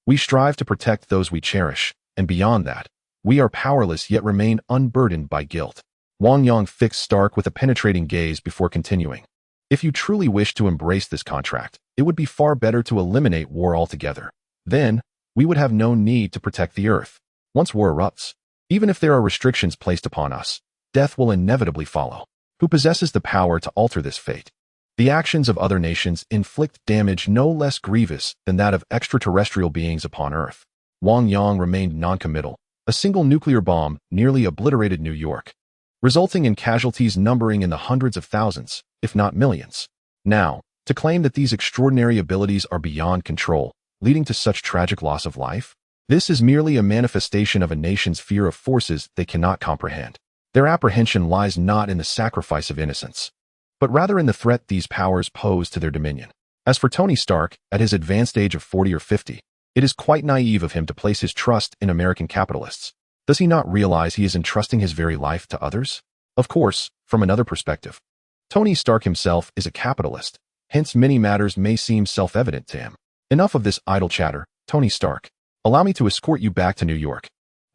We strive to protect those we cherish, and beyond that, we are powerless yet remain unburdened by guilt. Wang Yang fixed Stark with a penetrating gaze before continuing. If you truly wish to embrace this contract, it would be far better to eliminate war altogether. Then, we would have no need to protect the earth. Once war erupts, even if there are restrictions placed upon us, death will inevitably follow. Who possesses the power to alter this fate? The actions of other nations inflict damage no less grievous than that of extraterrestrial beings upon Earth. Wang Yang remained noncommittal. A single nuclear bomb nearly obliterated New York, resulting in casualties numbering in the hundreds of thousands, if not millions. Now, to claim that these extraordinary abilities are beyond control, leading to such tragic loss of life, this is merely a manifestation of a nation's fear of forces they cannot comprehend. Their apprehension lies not in the sacrifice of innocence, but rather in the threat these powers pose to their dominion. As for Tony Stark, at his advanced age of 40 or 50, it is quite naive of him to place his trust in American capitalists. Does he not realize he is entrusting his very life to others? Of course, from another perspective, Tony Stark himself is a capitalist, hence many matters may seem self-evident to him. Enough of this idle chatter, Tony Stark. Allow me to escort you back to New York.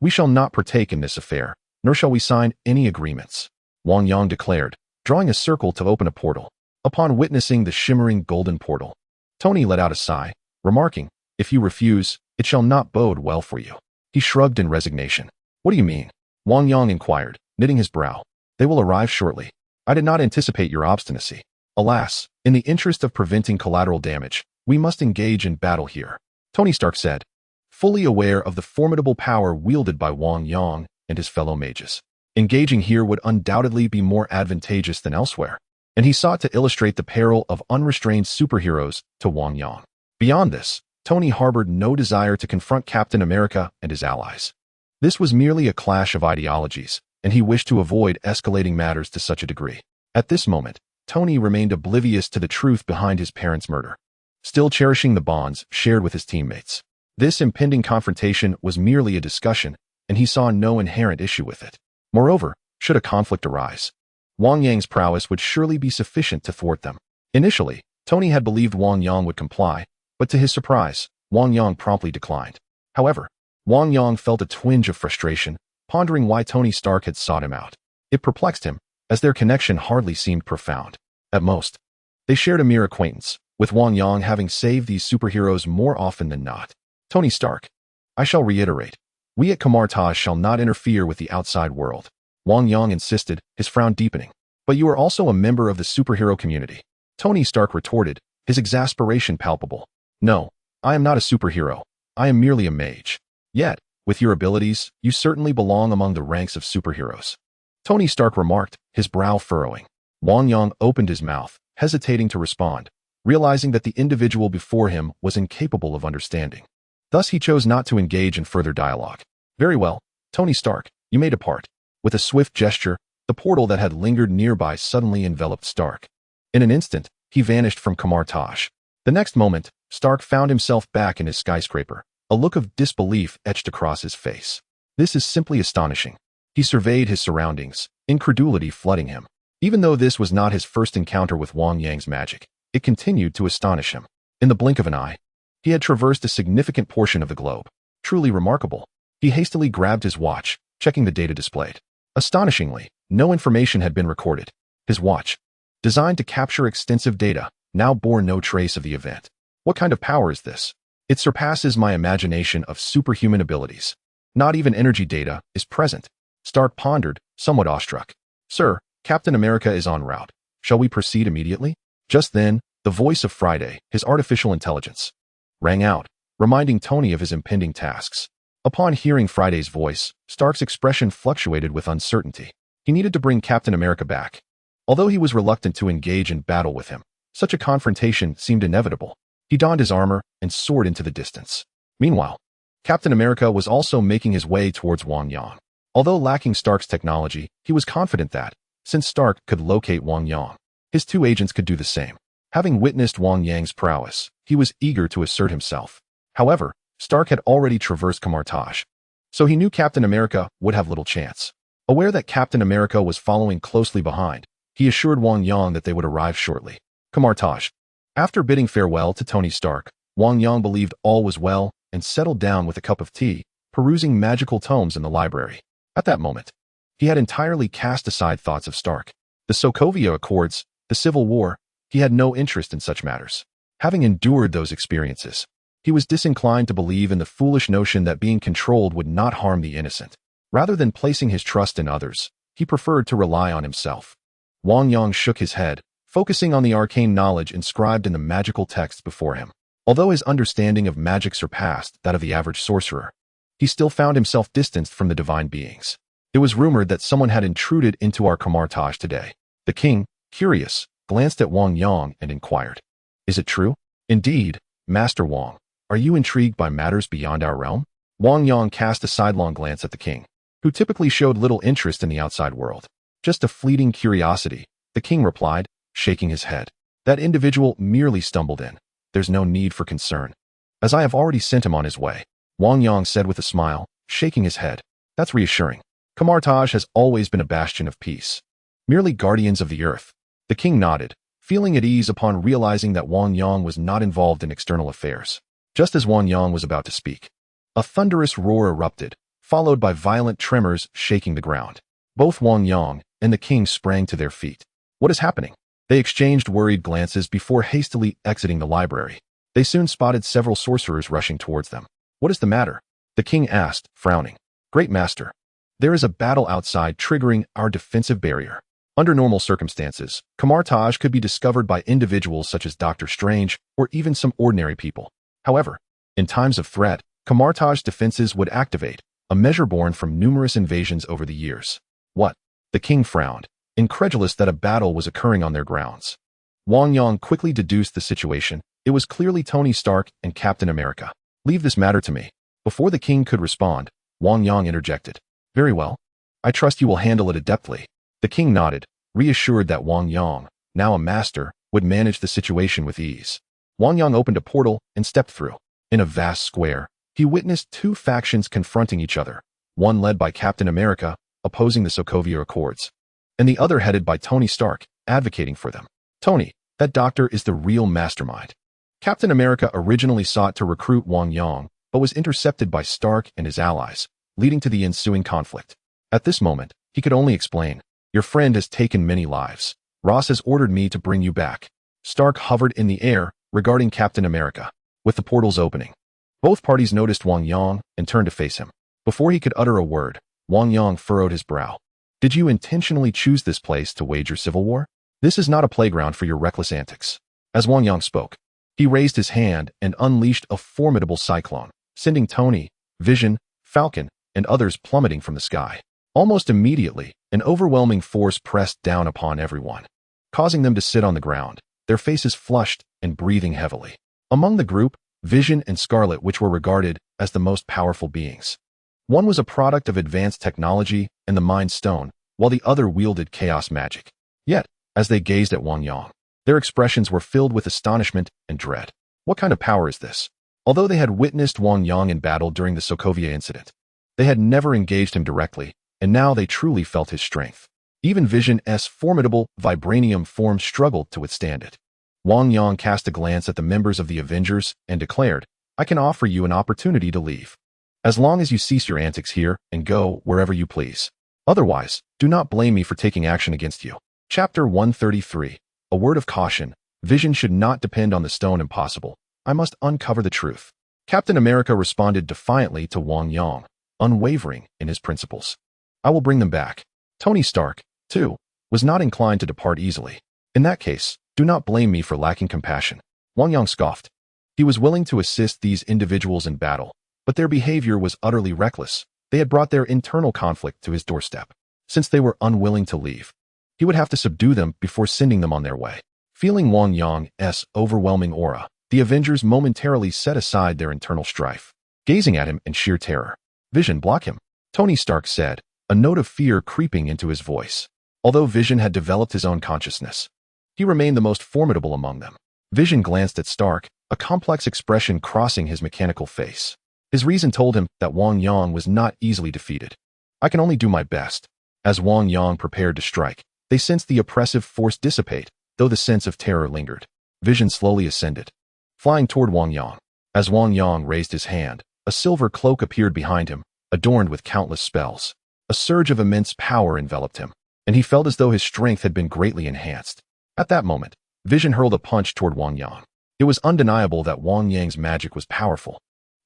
We shall not partake in this affair, nor shall we sign any agreements, Wang Yang declared, drawing a circle to open a portal. Upon witnessing the shimmering golden portal, Tony let out a sigh, remarking, "If you refuse, it shall not bode well for you." He shrugged in resignation. "What do you mean?" Wang Yang inquired, knitting his brow. "They will arrive shortly. I did not anticipate your obstinacy. Alas, in the interest of preventing collateral damage, we must engage in battle here," Tony Stark said, fully aware of the formidable power wielded by Wang Yang and his fellow mages. Engaging here would undoubtedly be more advantageous than elsewhere, and he sought to illustrate the peril of unrestrained superheroes to Wang Yang. Beyond this, Tony harbored no desire to confront Captain America and his allies. This was merely a clash of ideologies, and he wished to avoid escalating matters to such a degree. At this moment, Tony remained oblivious to the truth behind his parents' murder, still cherishing the bonds shared with his teammates. This impending confrontation was merely a discussion, and he saw no inherent issue with it. Moreover, should a conflict arise, Wang Yang's prowess would surely be sufficient to thwart them. Initially, Tony had believed Wang Yang would comply, but to his surprise, Wang Yang promptly declined. However, Wang Yang felt a twinge of frustration, pondering why Tony Stark had sought him out. It perplexed him, as their connection hardly seemed profound. At most, they shared a mere acquaintance, with Wang Yang having saved these superheroes more often than not. "Tony Stark, I shall reiterate, we at Kamar-Taj shall not interfere with the outside world," Wang Yang insisted, his frown deepening. "But you are also a member of the superhero community," Tony Stark retorted, his exasperation palpable. "No, I am not a superhero. I am merely a mage. Yet, with your abilities, you certainly belong among the ranks of superheroes," Tony Stark remarked, his brow furrowing. Wang Yang opened his mouth, hesitating to respond, realizing that the individual before him was incapable of understanding. Thus he chose not to engage in further dialogue. "Very well, Tony Stark, you may depart." With a swift gesture, the portal that had lingered nearby suddenly enveloped Stark. In an instant, he vanished from Kamar-Taj. The next moment, Stark found himself back in his skyscraper, a look of disbelief etched across his face. "This is simply astonishing." He surveyed his surroundings, incredulity flooding him. Even though this was not his first encounter with Wang Yang's magic, it continued to astonish him. In the blink of an eye, he had traversed a significant portion of the globe. Truly remarkable. He hastily grabbed his watch, checking the data displayed. Astonishingly, no information had been recorded. His watch, designed to capture extensive data, now bore no trace of the event. What kind of power is this? It surpasses my imagination of superhuman abilities. Not even energy data is present. Stark pondered, somewhat awestruck. "Sir, Captain America is en route. Shall we proceed immediately?" Just then, the voice of Friday, his artificial intelligence, rang out, reminding Tony of his impending tasks. Upon hearing Friday's voice, Stark's expression fluctuated with uncertainty. He needed to bring Captain America back. Although he was reluctant to engage in battle with him, such a confrontation seemed inevitable. He donned his armor and soared into the distance. Meanwhile, Captain America was also making his way towards Wang Yang. Although lacking Stark's technology, he was confident that, since Stark could locate Wang Yang, his two agents could do the same. Having witnessed Wang Yang's prowess, he was eager to assert himself. However, Stark had already traversed Kamar-Taj, so he knew Captain America would have little chance. Aware that Captain America was following closely behind, he assured Wang Yang that they would arrive shortly. Kamar-Taj. After bidding farewell to Tony Stark, Wang Yang believed all was well and settled down with a cup of tea, perusing magical tomes in the library. At that moment, he had entirely cast aside thoughts of Stark. The Sokovia Accords, the Civil War, he had no interest in such matters. Having endured those experiences, he was disinclined to believe in the foolish notion that being controlled would not harm the innocent. Rather than placing his trust in others, he preferred to rely on himself. Wang Yang shook his head, focusing on the arcane knowledge inscribed in the magical texts before him. Although his understanding of magic surpassed that of the average sorcerer, he still found himself distanced from the divine beings. It was rumored that someone had intruded into our Kamar-Taj today. The king, curious, glanced at Wang Yang and inquired, "Is it true?" "Indeed, Master Wang. Are you intrigued by matters beyond our realm?" Wang Yang cast a sidelong glance at the king, who typically showed little interest in the outside world. "Just a fleeting curiosity," the king replied, shaking his head. "That individual merely stumbled in, there's no need for concern, as I have already sent him on his way," Wang Yang said with a smile, shaking his head. "That's reassuring. Kamar-Taj has always been a bastion of peace. Merely guardians of the earth." The king nodded, feeling at ease upon realizing that Wang Yang was not involved in external affairs. Just as Wang Yang was about to speak, a thunderous roar erupted, followed by violent tremors shaking the ground. Both Wang Yang and the king sprang to their feet. "What is happening?" They exchanged worried glances before hastily exiting the library. They soon spotted several sorcerers rushing towards them. "What is the matter?" the king asked, frowning. "Great master, there is a battle outside triggering our defensive barrier." Under normal circumstances, Kamar-Taj could be discovered by individuals such as Dr. Strange or even some ordinary people. However, in times of threat, Kamar-Taj defenses would activate, a measure born from numerous invasions over the years. "What?" the king frowned, incredulous that a battle was occurring on their grounds. Wang Yang quickly deduced the situation. It was clearly Tony Stark and Captain America. "Leave this matter to me." Before the king could respond, Wang Yang interjected. "Very well. I trust you will handle it adeptly." The king nodded, reassured that Wang Yang, now a master, would manage the situation with ease. Wang Yang opened a portal and stepped through. In a vast square, he witnessed two factions confronting each other, one led by Captain America, opposing the Sokovia Accords, and the other headed by Tony Stark, advocating for them. "Tony, that doctor is the real mastermind." Captain America originally sought to recruit Wang Yang, but was intercepted by Stark and his allies, leading to the ensuing conflict. At this moment, he could only explain, "Your friend has taken many lives. Ross has ordered me to bring you back." Stark hovered in the air, regarding Captain America. With the portals opening, both parties noticed Wang Yang and turned to face him. Before he could utter a word, Wang Yang furrowed his brow. "Did you intentionally choose this place to wage your civil war? This is not a playground for your reckless antics." As Wang Yang spoke, he raised his hand and unleashed a formidable cyclone, sending Tony, Vision, Falcon, and others plummeting from the sky. Almost immediately, an overwhelming force pressed down upon everyone, causing them to sit on the ground, their faces flushed and breathing heavily. Among the group, Vision and Scarlet, which were regarded as the most powerful beings. One was a product of advanced technology and the Mind Stone, while the other wielded chaos magic. Yet, as they gazed at Wang Yang, their expressions were filled with astonishment and dread. What kind of power is this? Although they had witnessed Wang Yang in battle during the Sokovia incident, they had never engaged him directly, and now they truly felt his strength. Even Vision's formidable vibranium form struggled to withstand it. Wang Yang cast a glance at the members of the Avengers and declared, "I can offer you an opportunity to leave, as long as you cease your antics here and go wherever you please. Otherwise, do not blame me for taking action against you." Chapter 133. A word of caution. Vision should not depend on the stone impossible. I must uncover the truth. Captain America responded defiantly to Wang Yang, unwavering in his principles. "I will bring them back." Tony Stark, too, was not inclined to depart easily. "In that case, do not blame me for lacking compassion." Wang Yang scoffed. He was willing to assist these individuals in battle, but their behavior was utterly reckless. They had brought their internal conflict to his doorstep. Since they were unwilling to leave, he would have to subdue them before sending them on their way. Feeling Wang Yang's overwhelming aura, the Avengers momentarily set aside their internal strife, gazing at him in sheer terror. "Vision, block him," Tony Stark said, a note of fear creeping into his voice. Although Vision had developed his own consciousness, he remained the most formidable among them. Vision glanced at Stark, a complex expression crossing his mechanical face. His reason told him that Wang Yang was not easily defeated. "I can only do my best." As Wang Yang prepared to strike, they sensed the oppressive force dissipate, though the sense of terror lingered. Vision slowly ascended, flying toward Wang Yang. As Wang Yang raised his hand, a silver cloak appeared behind him, adorned with countless spells. A surge of immense power enveloped him, and he felt as though his strength had been greatly enhanced. At that moment, Vision hurled a punch toward Wang Yang. It was undeniable that Wang Yang's magic was powerful.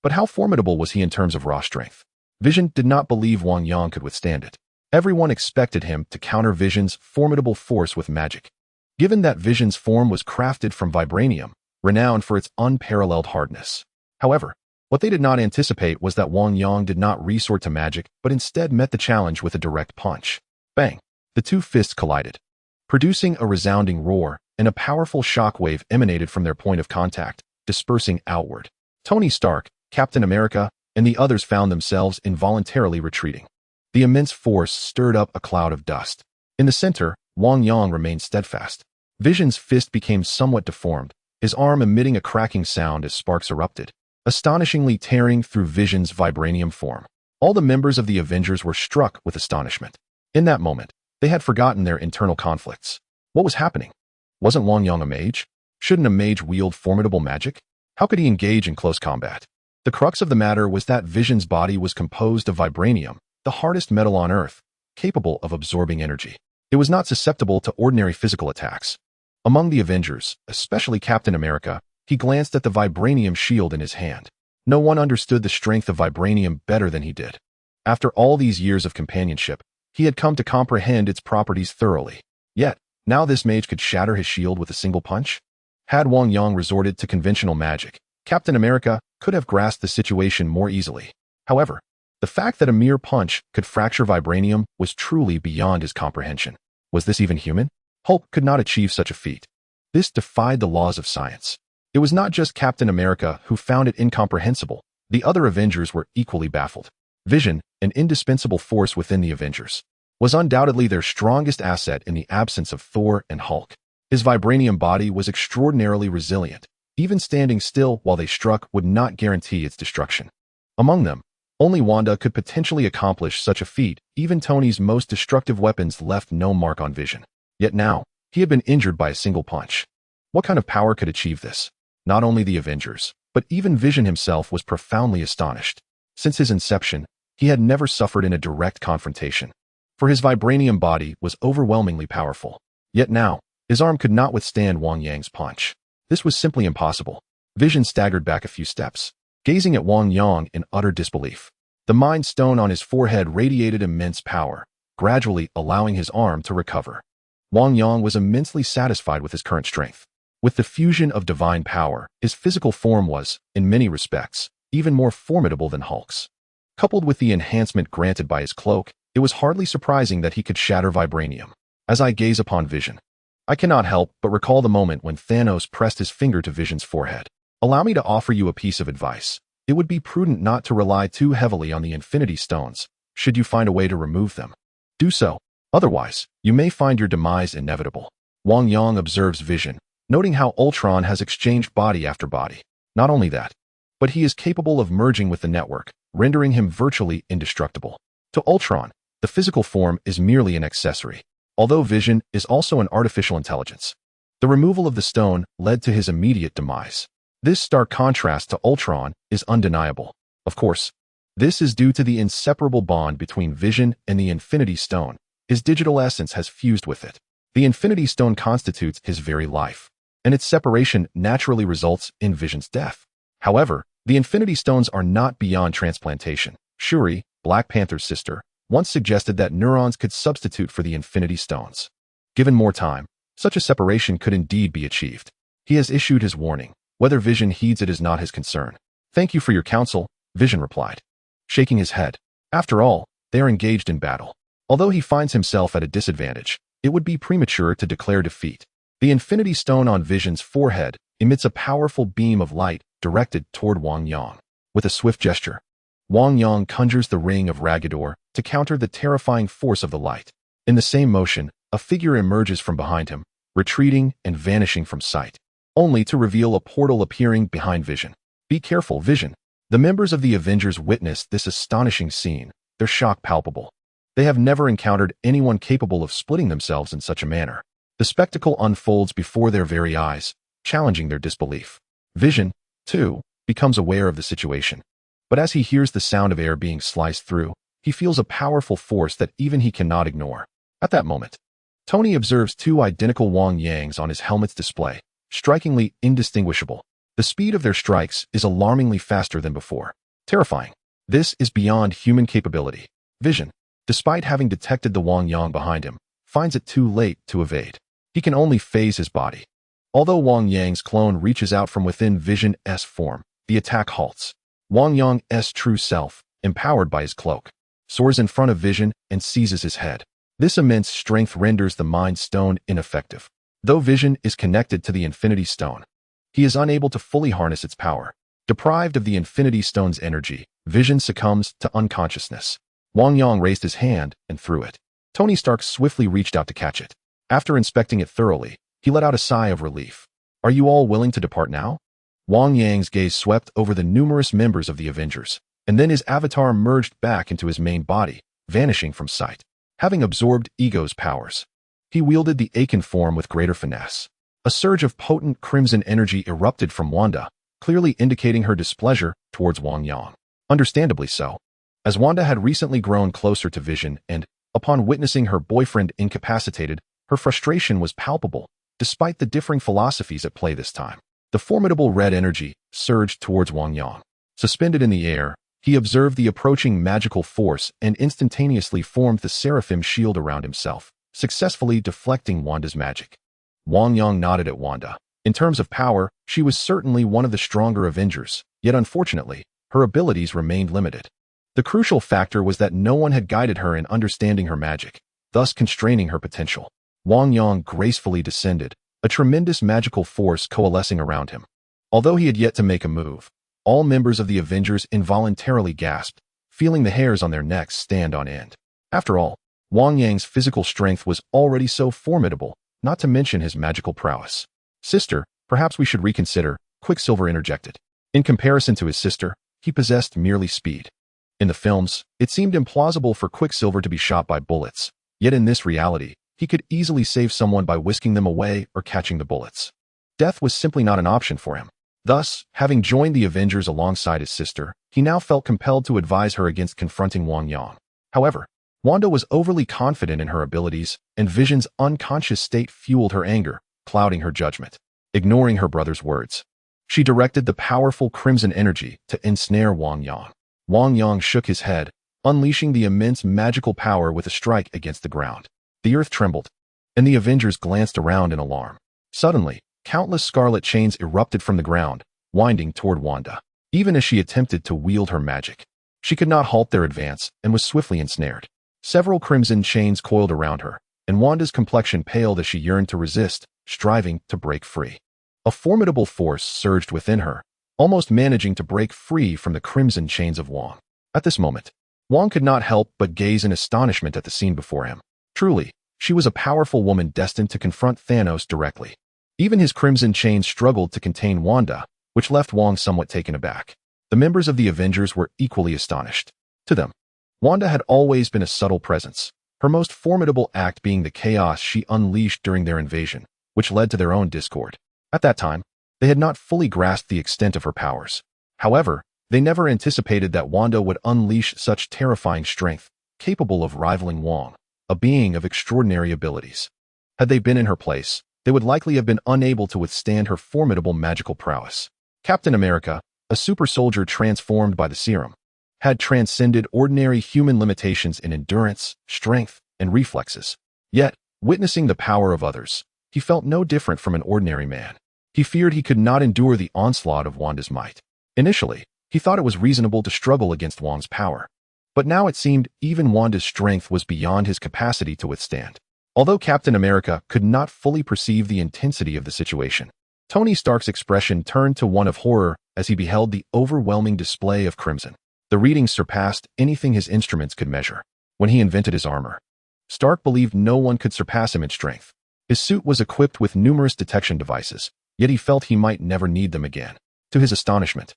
But how formidable was he in terms of raw strength? Vision did not believe Wang Yang could withstand it. Everyone expected him to counter Vision's formidable force with magic. Given that Vision's form was crafted from vibranium, renowned for its unparalleled hardness. However, what they did not anticipate was that Wang Yang did not resort to magic, but instead met the challenge with a direct punch. Bang! The two fists collided, producing a resounding roar, and a powerful shockwave emanated from their point of contact, dispersing outward. Tony Stark, Captain America, and the others found themselves involuntarily retreating. The immense force stirred up a cloud of dust. In the center, Wang Yang remained steadfast. Vision's fist became somewhat deformed, his arm emitting a cracking sound as sparks erupted, astonishingly tearing through Vision's vibranium form. All the members of the Avengers were struck with astonishment. In that moment, they had forgotten their internal conflicts. What was happening? Wasn't Wang Yang a mage? Shouldn't a mage wield formidable magic? How could he engage in close combat? The crux of the matter was that Vision's body was composed of vibranium, the hardest metal on Earth, capable of absorbing energy. It was not susceptible to ordinary physical attacks. Among the Avengers, especially Captain America, he glanced at the vibranium shield in his hand. No one understood the strength of vibranium better than he did. After all these years of companionship, he had come to comprehend its properties thoroughly. Yet, now this mage could shatter his shield with a single punch? Had Wang Yang resorted to conventional magic, Captain America could have grasped the situation more easily. However, the fact that a mere punch could fracture vibranium was truly beyond his comprehension. Was this even human? Hulk could not achieve such a feat. This defied the laws of science. It was not just Captain America who found it incomprehensible. The other Avengers were equally baffled. Vision, an indispensable force within the Avengers, was undoubtedly their strongest asset in the absence of Thor and Hulk. His vibranium body was extraordinarily resilient. Even standing still while they struck would not guarantee its destruction. Among them, only Wanda could potentially accomplish such a feat. Even Tony's most destructive weapons left no mark on Vision. Yet now, he had been injured by a single punch. What kind of power could achieve this? Not only the Avengers, but even Vision himself was profoundly astonished. Since his inception, he had never suffered in a direct confrontation, for his vibranium body was overwhelmingly powerful. Yet now, his arm could not withstand Wang Yang's punch. This was simply impossible. Vision staggered back a few steps, gazing at Wang Yang in utter disbelief. The Mind Stone on his forehead radiated immense power, gradually allowing his arm to recover. Wang Yang was immensely satisfied with his current strength. With the fusion of divine power, his physical form was, in many respects, even more formidable than Hulk's. Coupled with the enhancement granted by his cloak, it was hardly surprising that he could shatter vibranium. As I gaze upon Vision, I cannot help but recall the moment when Thanos pressed his finger to Vision's forehead. Allow me to offer you a piece of advice. It would be prudent not to rely too heavily on the Infinity Stones, should you find a way to remove them. Do so. Otherwise, you may find your demise inevitable. Wang Yang observes Vision, noting how Ultron has exchanged body after body. Not only that, but he is capable of merging with the network, rendering him virtually indestructible. To Ultron, the physical form is merely an accessory, although Vision is also an artificial intelligence. The removal of the stone led to his immediate demise. This stark contrast to Ultron is undeniable. Of course, this is due to the inseparable bond between Vision and the Infinity Stone. His digital essence has fused with it. The Infinity Stone constitutes his very life, and its separation naturally results in Vision's death. However, the Infinity Stones are not beyond transplantation. Shuri, Black Panther's sister, once suggested that neurons could substitute for the Infinity Stones. Given more time, such a separation could indeed be achieved. He has issued his warning. Whether Vision heeds it is not his concern. Thank you for your counsel, Vision replied, shaking his head. After all, they are engaged in battle. Although he finds himself at a disadvantage, it would be premature to declare defeat. The Infinity Stone on Vision's forehead emits a powerful beam of light directed toward Wang Yang. With a swift gesture, Wang Yang conjures the Ring of Ragador to counter the terrifying force of the light. In the same motion, a figure emerges from behind him, retreating and vanishing from sight, only to reveal a portal appearing behind Vision. Be careful, Vision. The members of the Avengers witnessed this astonishing scene, their shock palpable. They have never encountered anyone capable of splitting themselves in such a manner. The spectacle unfolds before their very eyes, challenging their disbelief. Vision, too, becomes aware of the situation. But as he hears the sound of air being sliced through, he feels a powerful force that even he cannot ignore. At that moment, Tony observes two identical Wang Yangs on his helmet's display, strikingly indistinguishable. The speed of their strikes is alarmingly faster than before. Terrifying. This is beyond human capability. Vision, despite having detected the Wang Yang behind him, finds it too late to evade. He can only phase his body. Although Wang Yang's clone reaches out from within Vision's form, the attack halts. Wang Yang's true self, empowered by his cloak, soars in front of Vision and seizes his head. This immense strength renders the Mind Stone ineffective. Though Vision is connected to the Infinity Stone, he is unable to fully harness its power. Deprived of the Infinity Stone's energy, Vision succumbs to unconsciousness. Wang Yang raised his hand and threw it. Tony Stark swiftly reached out to catch it. After inspecting it thoroughly, he let out a sigh of relief. Are you all willing to depart now? Wang Yang's gaze swept over the numerous members of the Avengers, and then his avatar merged back into his main body, vanishing from sight. Having absorbed Ego's powers, he wielded the Akin form with greater finesse. A surge of potent crimson energy erupted from Wanda, clearly indicating her displeasure towards Wang Yang. Understandably so, as Wanda had recently grown closer to Vision and, upon witnessing her boyfriend incapacitated, her frustration was palpable, despite the differing philosophies at play this time. The formidable red energy surged towards Wang Yang. Suspended in the air, he observed the approaching magical force and instantaneously formed the seraphim shield around himself, successfully deflecting Wanda's magic. Wang Yang nodded at Wanda. In terms of power, she was certainly one of the stronger Avengers, yet unfortunately, her abilities remained limited. The crucial factor was that no one had guided her in understanding her magic, thus constraining her potential. Wang Yang gracefully descended, a tremendous magical force coalescing around him. Although he had yet to make a move, all members of the Avengers involuntarily gasped, feeling the hairs on their necks stand on end. After all, Wang Yang's physical strength was already so formidable, not to mention his magical prowess. Sister, perhaps we should reconsider, Quicksilver interjected. In comparison to his sister, he possessed merely speed. In the films, it seemed implausible for Quicksilver to be shot by bullets, yet in this reality, he could easily save someone by whisking them away or catching the bullets. Death was simply not an option for him. Thus, having joined the Avengers alongside his sister, he now felt compelled to advise her against confronting Wang Yang. However, Wanda was overly confident in her abilities, and Vision's unconscious state fueled her anger, clouding her judgment. Ignoring her brother's words, she directed the powerful crimson energy to ensnare Wang Yang. Wang Yang shook his head, unleashing the immense magical power with a strike against the ground. The earth trembled, and the Avengers glanced around in alarm. Suddenly, countless scarlet chains erupted from the ground, winding toward Wanda. Even as she attempted to wield her magic, she could not halt their advance and was swiftly ensnared. Several crimson chains coiled around her, and Wanda's complexion paled as she yearned to resist, striving to break free. A formidable force surged within her, almost managing to break free from the crimson chains of Wang. At this moment, Wang could not help but gaze in astonishment at the scene before him. Truly, she was a powerful woman destined to confront Thanos directly. Even his crimson chains struggled to contain Wanda, which left Wang somewhat taken aback. The members of the Avengers were equally astonished. To them, Wanda had always been a subtle presence, her most formidable act being the chaos she unleashed during their invasion, which led to their own discord. At that time, they had not fully grasped the extent of her powers. However, they never anticipated that Wanda would unleash such terrifying strength, capable of rivaling Wang, a being of extraordinary abilities. Had they been in her place, they would likely have been unable to withstand her formidable magical prowess. Captain America, a super soldier transformed by the serum, had transcended ordinary human limitations in endurance, strength, and reflexes. Yet, witnessing the power of others, he felt no different from an ordinary man. He feared he could not endure the onslaught of Wanda's might. Initially, he thought it was reasonable to struggle against Wang's power. But now it seemed even Wanda's strength was beyond his capacity to withstand. Although Captain America could not fully perceive the intensity of the situation, Tony Stark's expression turned to one of horror as he beheld the overwhelming display of crimson. The readings surpassed anything his instruments could measure. When he invented his armor, Stark believed no one could surpass him in strength. His suit was equipped with numerous detection devices, yet he felt he might never need them again. To his astonishment,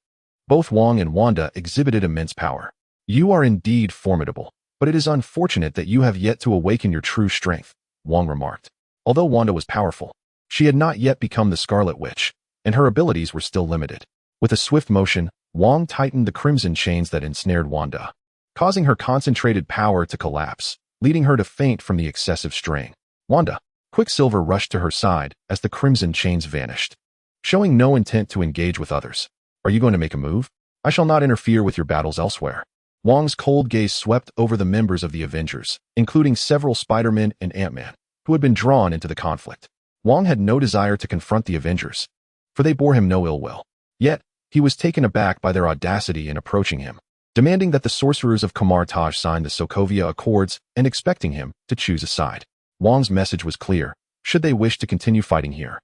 both Wang and Wanda exhibited immense power. You are indeed formidable, but it is unfortunate that you have yet to awaken your true strength, Wang remarked. Although Wanda was powerful, she had not yet become the Scarlet Witch, and her abilities were still limited. With a swift motion, Wang tightened the crimson chains that ensnared Wanda, causing her concentrated power to collapse, leading her to faint from the excessive strain. Wanda, Quicksilver rushed to her side as the crimson chains vanished, showing no intent to engage with others. Are you going to make a move? I shall not interfere with your battles elsewhere. Wang's cold gaze swept over the members of the Avengers, including several Spider-Men and Ant-Man, who had been drawn into the conflict. Wang had no desire to confront the Avengers, for they bore him no ill will. Yet, he was taken aback by their audacity in approaching him, demanding that the sorcerers of Kamar-Taj sign the Sokovia Accords and expecting him to choose a side. Wang's message was clear. Should they wish to continue fighting here,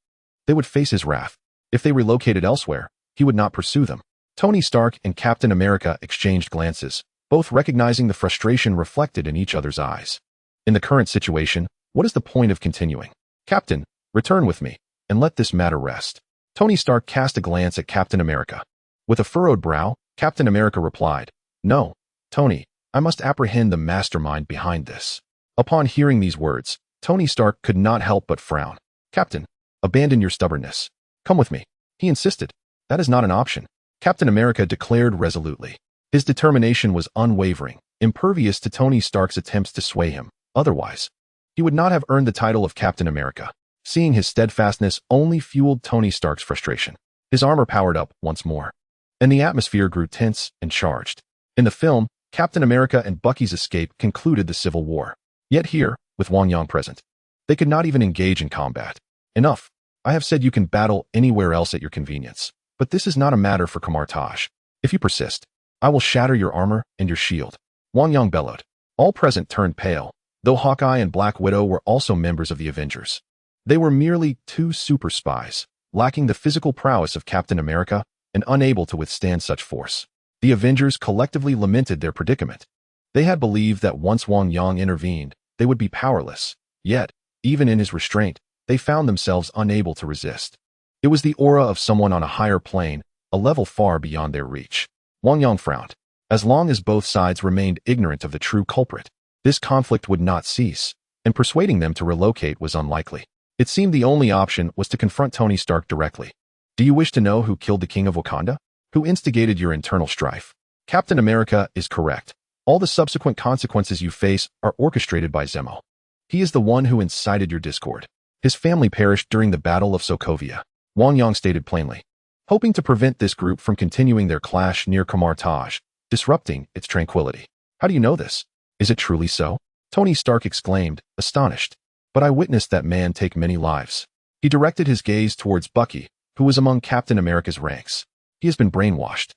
they would face his wrath. If they relocated elsewhere, he would not pursue them. Tony Stark and Captain America exchanged glances, both recognizing the frustration reflected in each other's eyes. In the current situation, what is the point of continuing? Captain, return with me, and let this matter rest. Tony Stark cast a glance at Captain America. With a furrowed brow, Captain America replied, "No, Tony, I must apprehend the mastermind behind this." Upon hearing these words, Tony Stark could not help but frown. "Captain, abandon your stubbornness. Come with me," he insisted. "That is not an option," Captain America declared resolutely. His determination was unwavering, impervious to Tony Stark's attempts to sway him. Otherwise, he would not have earned the title of Captain America. Seeing his steadfastness only fueled Tony Stark's frustration. His armor powered up once more, and the atmosphere grew tense and charged. In the film, Captain America and Bucky's escape concluded the Civil War. Yet here, with Wang Yang present, they could not even engage in combat. "Enough. I have said you can battle anywhere else at your convenience. But this is not a matter for Kamar-Taj. If you persist, I will shatter your armor and your shield," Wang Yang bellowed. All present turned pale, though Hawkeye and Black Widow were also members of the Avengers. They were merely two super spies, lacking the physical prowess of Captain America and unable to withstand such force. The Avengers collectively lamented their predicament. They had believed that once Wang Yang intervened, they would be powerless. Yet, even in his restraint, they found themselves unable to resist. It was the aura of someone on a higher plane, a level far beyond their reach. Wang Yang frowned. As long as both sides remained ignorant of the true culprit, this conflict would not cease, and persuading them to relocate was unlikely. It seemed the only option was to confront Tony Stark directly. "Do you wish to know who killed the King of Wakanda? Who instigated your internal strife?" Captain America is correct. All the subsequent consequences you face are orchestrated by Zemo. He is the one who incited your discord. His family perished during the Battle of Sokovia, Wang Yang stated plainly, hoping to prevent this group from continuing their clash near Kamar-Taj, disrupting its tranquility. "How do you know this? Is it truly so?" Tony Stark exclaimed, astonished. "But I witnessed that man take many lives." He directed his gaze towards Bucky, who was among Captain America's ranks. "He has been brainwashed."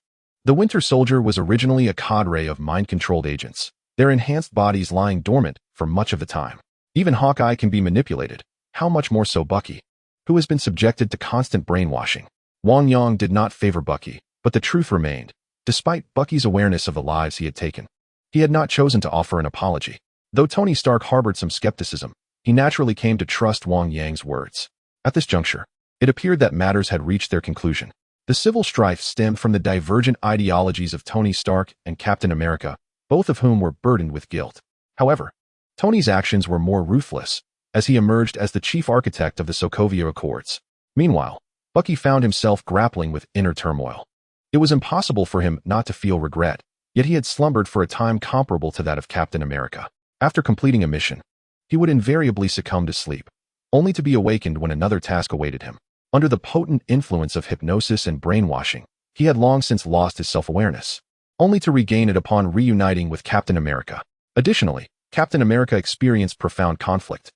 The Winter Soldier was originally a cadre of mind-controlled agents, their enhanced bodies lying dormant for much of the time. Even Hawkeye can be manipulated. How much more so Bucky, who has been subjected to constant brainwashing? Wang Yang did not favor Bucky, but the truth remained. Despite Bucky's awareness of the lives he had taken, he had not chosen to offer an apology. Though Tony Stark harbored some skepticism, he naturally came to trust Wang Yang's words. At this juncture, it appeared that matters had reached their conclusion. The civil strife stemmed from the divergent ideologies of Tony Stark and Captain America, both of whom were burdened with guilt. However, Tony's actions were more ruthless, as he emerged as the chief architect of the Sokovia Accords. Meanwhile, Bucky found himself grappling with inner turmoil. It was impossible for him not to feel regret, yet he had slumbered for a time comparable to that of Captain America. After completing a mission, he would invariably succumb to sleep, only to be awakened when another task awaited him. Under the potent influence of hypnosis and brainwashing, he had long since lost his self-awareness, only to regain it upon reuniting with Captain America. Additionally, Captain America experienced profound conflict,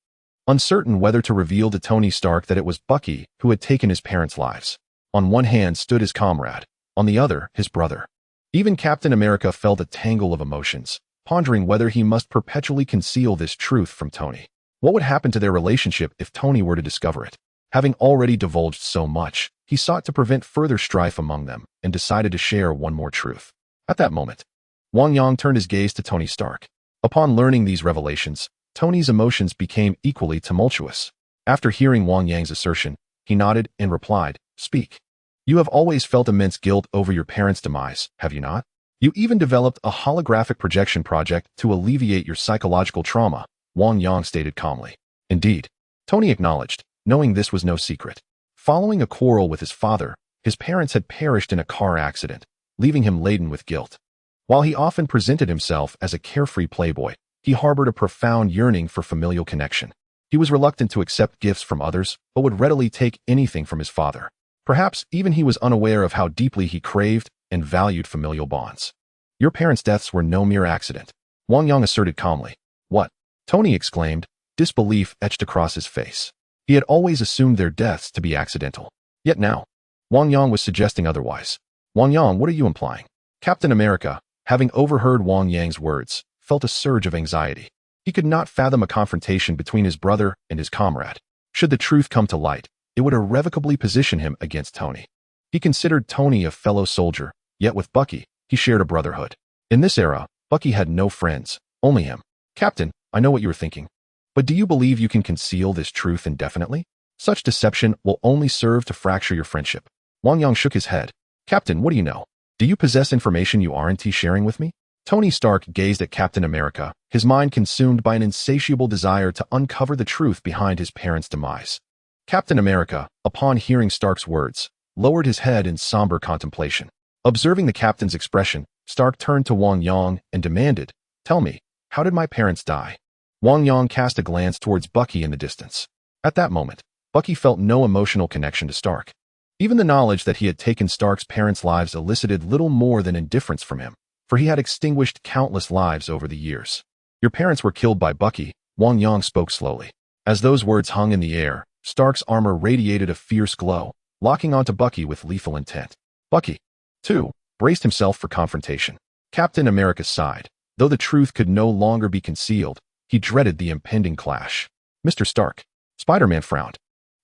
uncertain whether to reveal to Tony Stark that it was Bucky who had taken his parents' lives. On one hand stood his comrade, on the other, his brother. Even Captain America felt a tangle of emotions, pondering whether he must perpetually conceal this truth from Tony. What would happen to their relationship if Tony were to discover it? Having already divulged so much, he sought to prevent further strife among them and decided to share one more truth. At that moment, Wang Yang turned his gaze to Tony Stark. Upon learning these revelations, Tony's emotions became equally tumultuous. After hearing Wang Yang's assertion, he nodded and replied, "Speak. You have always felt immense guilt over your parents' demise, have you not? You even developed a holographic projection project to alleviate your psychological trauma," Wang Yang stated calmly. "Indeed," Tony acknowledged, knowing this was no secret. Following a quarrel with his father, his parents had perished in a car accident, leaving him laden with guilt. While he often presented himself as a carefree playboy, he harbored a profound yearning for familial connection. He was reluctant to accept gifts from others, but would readily take anything from his father. Perhaps even he was unaware of how deeply he craved and valued familial bonds. "Your parents' deaths were no mere accident," Wang Yang asserted calmly. "What?" Tony exclaimed, disbelief etched across his face. He had always assumed their deaths to be accidental. Yet now, Wang Yang was suggesting otherwise. "Wang Yang, what are you implying?" Captain America, having overheard Wang Yang's words, felt a surge of anxiety. He could not fathom a confrontation between his brother and his comrade. Should the truth come to light, it would irrevocably position him against Tony. He considered Tony a fellow soldier, yet with Bucky, he shared a brotherhood. In this era, Bucky had no friends, only him. "Captain, I know what you are thinking. But do you believe you can conceal this truth indefinitely?" Such deception will only serve to fracture your friendship. Wang Yang shook his head. Captain, what do you know? Do you possess information you aren't sharing with me? Tony Stark gazed at Captain America, his mind consumed by an insatiable desire to uncover the truth behind his parents' demise. Captain America, upon hearing Stark's words, lowered his head in somber contemplation. Observing the captain's expression, Stark turned to Wang Yang and demanded, "Tell me, how did my parents die?" Wang Yang cast a glance towards Bucky in the distance. At that moment, Bucky felt no emotional connection to Stark. Even the knowledge that he had taken Stark's parents' lives elicited little more than indifference from him, for he had extinguished countless lives over the years. "Your parents were killed by Bucky," Wang Yang spoke slowly. As those words hung in the air, Stark's armor radiated a fierce glow, locking onto Bucky with lethal intent. Bucky, too, braced himself for confrontation. Captain America sighed. Though the truth could no longer be concealed, he dreaded the impending clash. "Mr. Stark." Spider-Man frowned,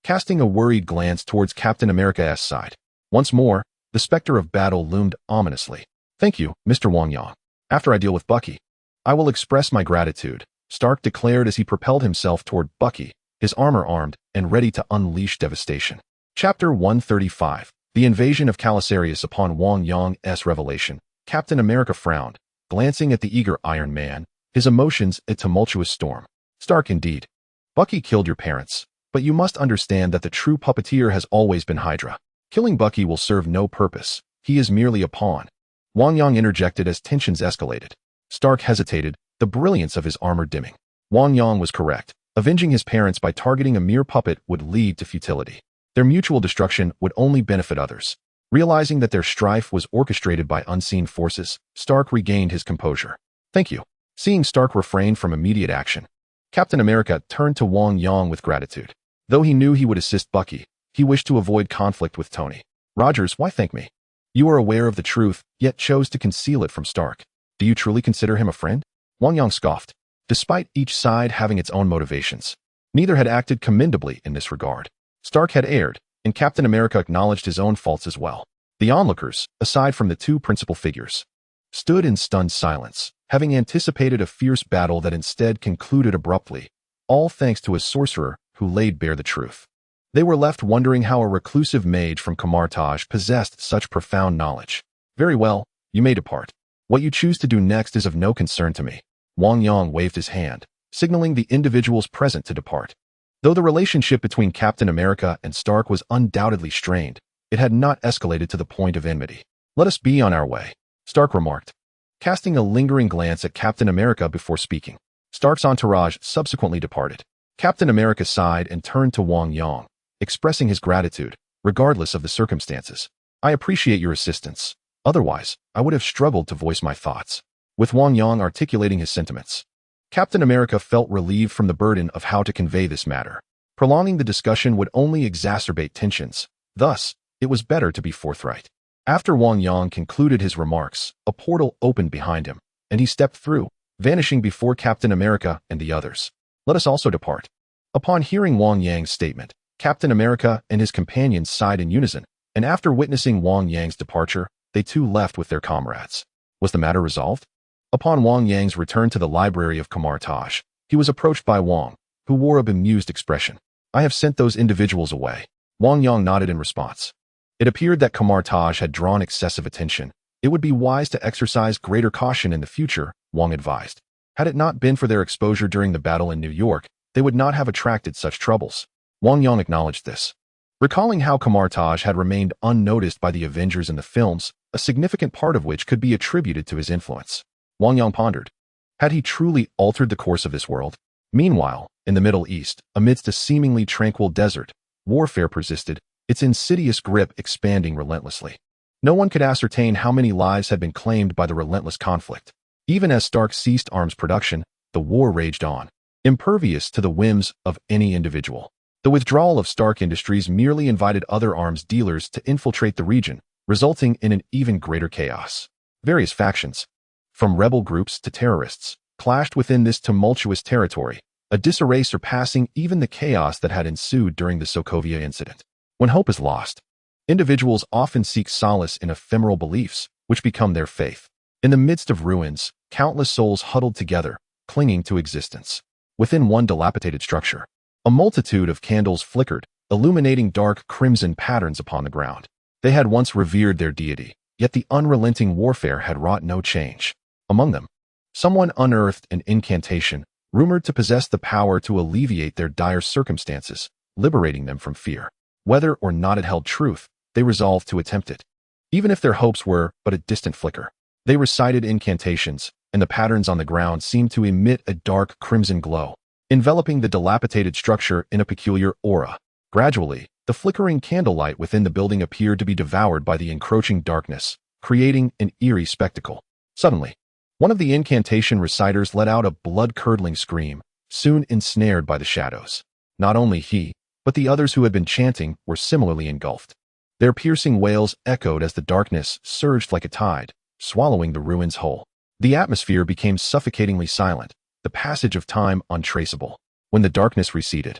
casting a worried glance towards Captain America's side. Once more, the specter of battle loomed ominously. "Thank you, Mr. Wang Yang. After I deal with Bucky, I will express my gratitude," Stark declared as he propelled himself toward Bucky, his armor armed and ready to unleash devastation. Chapter 135. The Invasion of Calicarius. Upon Wang Yang's revelation, Captain America frowned, glancing at the eager Iron Man, his emotions a tumultuous storm. "Stark, indeed. Bucky killed your parents, but you must understand that the true puppeteer has always been Hydra. Killing Bucky will serve no purpose. He is merely a pawn." Wang Yang interjected as tensions escalated. Stark hesitated, the brilliance of his armor dimming. Wang Yang was correct. Avenging his parents by targeting a mere puppet would lead to futility. Their mutual destruction would only benefit others. Realizing that their strife was orchestrated by unseen forces, Stark regained his composure. "Thank you." Seeing Stark refrain from immediate action, Captain America turned to Wang Yang with gratitude. Though he knew he would assist Bucky, he wished to avoid conflict with Tony. "Rogers, why thank me? You are aware of the truth, yet chose to conceal it from Stark. Do you truly consider him a friend?" Wang Yang scoffed. Despite each side having its own motivations, neither had acted commendably in this regard. Stark had erred, and Captain America acknowledged his own faults as well. The onlookers, aside from the two principal figures, stood in stunned silence, having anticipated a fierce battle that instead concluded abruptly, all thanks to a sorcerer who laid bare the truth. They were left wondering how a reclusive mage from Kamar-Taj possessed such profound knowledge. "Very well, you may depart. What you choose to do next is of no concern to me." Wang Yang waved his hand, signaling the individuals present to depart. Though the relationship between Captain America and Stark was undoubtedly strained, it had not escalated to the point of enmity. "Let us be on our way," Stark remarked, casting a lingering glance at Captain America before speaking. Stark's entourage subsequently departed. Captain America sighed and turned to Wang Yang, expressing his gratitude, regardless of the circumstances. "I appreciate your assistance. Otherwise, I would have struggled to voice my thoughts." With Wang Yang articulating his sentiments, Captain America felt relieved from the burden of how to convey this matter. Prolonging the discussion would only exacerbate tensions. Thus, it was better to be forthright. After Wang Yang concluded his remarks, a portal opened behind him, and he stepped through, vanishing before Captain America and the others. "Let us also depart." Upon hearing Wang Yang's statement, Captain America and his companions sighed in unison, and after witnessing Wang Yang's departure, they too left with their comrades. Was the matter resolved? Upon Wang Yang's return to the library of Kamar-Taj, he was approached by Wang, who wore a bemused expression. "I have sent those individuals away." Wang Yang nodded in response. It appeared that Kamar-Taj had drawn excessive attention. It would be wise to exercise greater caution in the future, Wang advised. Had it not been for their exposure during the battle in New York, they would not have attracted such troubles. Wang Yang acknowledged this. Recalling how Kamar-Taj had remained unnoticed by the Avengers in the films, a significant part of which could be attributed to his influence. Wang Yang pondered. Had he truly altered the course of this world? Meanwhile, in the Middle East, amidst a seemingly tranquil desert, warfare persisted, its insidious grip expanding relentlessly. No one could ascertain how many lives had been claimed by the relentless conflict. Even as Stark ceased arms production, the war raged on, impervious to the whims of any individual. The withdrawal of Stark Industries merely invited other arms dealers to infiltrate the region, resulting in an even greater chaos. Various factions, from rebel groups to terrorists, clashed within this tumultuous territory, a disarray surpassing even the chaos that had ensued during the Sokovia incident. When hope is lost, individuals often seek solace in ephemeral beliefs, which become their faith. In the midst of ruins, countless souls huddled together, clinging to existence. Within one dilapidated structure, a multitude of candles flickered, illuminating dark crimson patterns upon the ground. They had once revered their deity, yet the unrelenting warfare had wrought no change. Among them, someone unearthed an incantation, rumored to possess the power to alleviate their dire circumstances, liberating them from fear. Whether or not it held truth, they resolved to attempt it. Even if their hopes were but a distant flicker. They recited incantations, and the patterns on the ground seemed to emit a dark crimson glow, enveloping the dilapidated structure in a peculiar aura. Gradually, the flickering candlelight within the building appeared to be devoured by the encroaching darkness, creating an eerie spectacle. Suddenly, one of the incantation reciters let out a blood-curdling scream, soon ensnared by the shadows. Not only he, but the others who had been chanting were similarly engulfed. Their piercing wails echoed as the darkness surged like a tide, swallowing the ruins whole. The atmosphere became suffocatingly silent, the passage of time untraceable. When the darkness receded,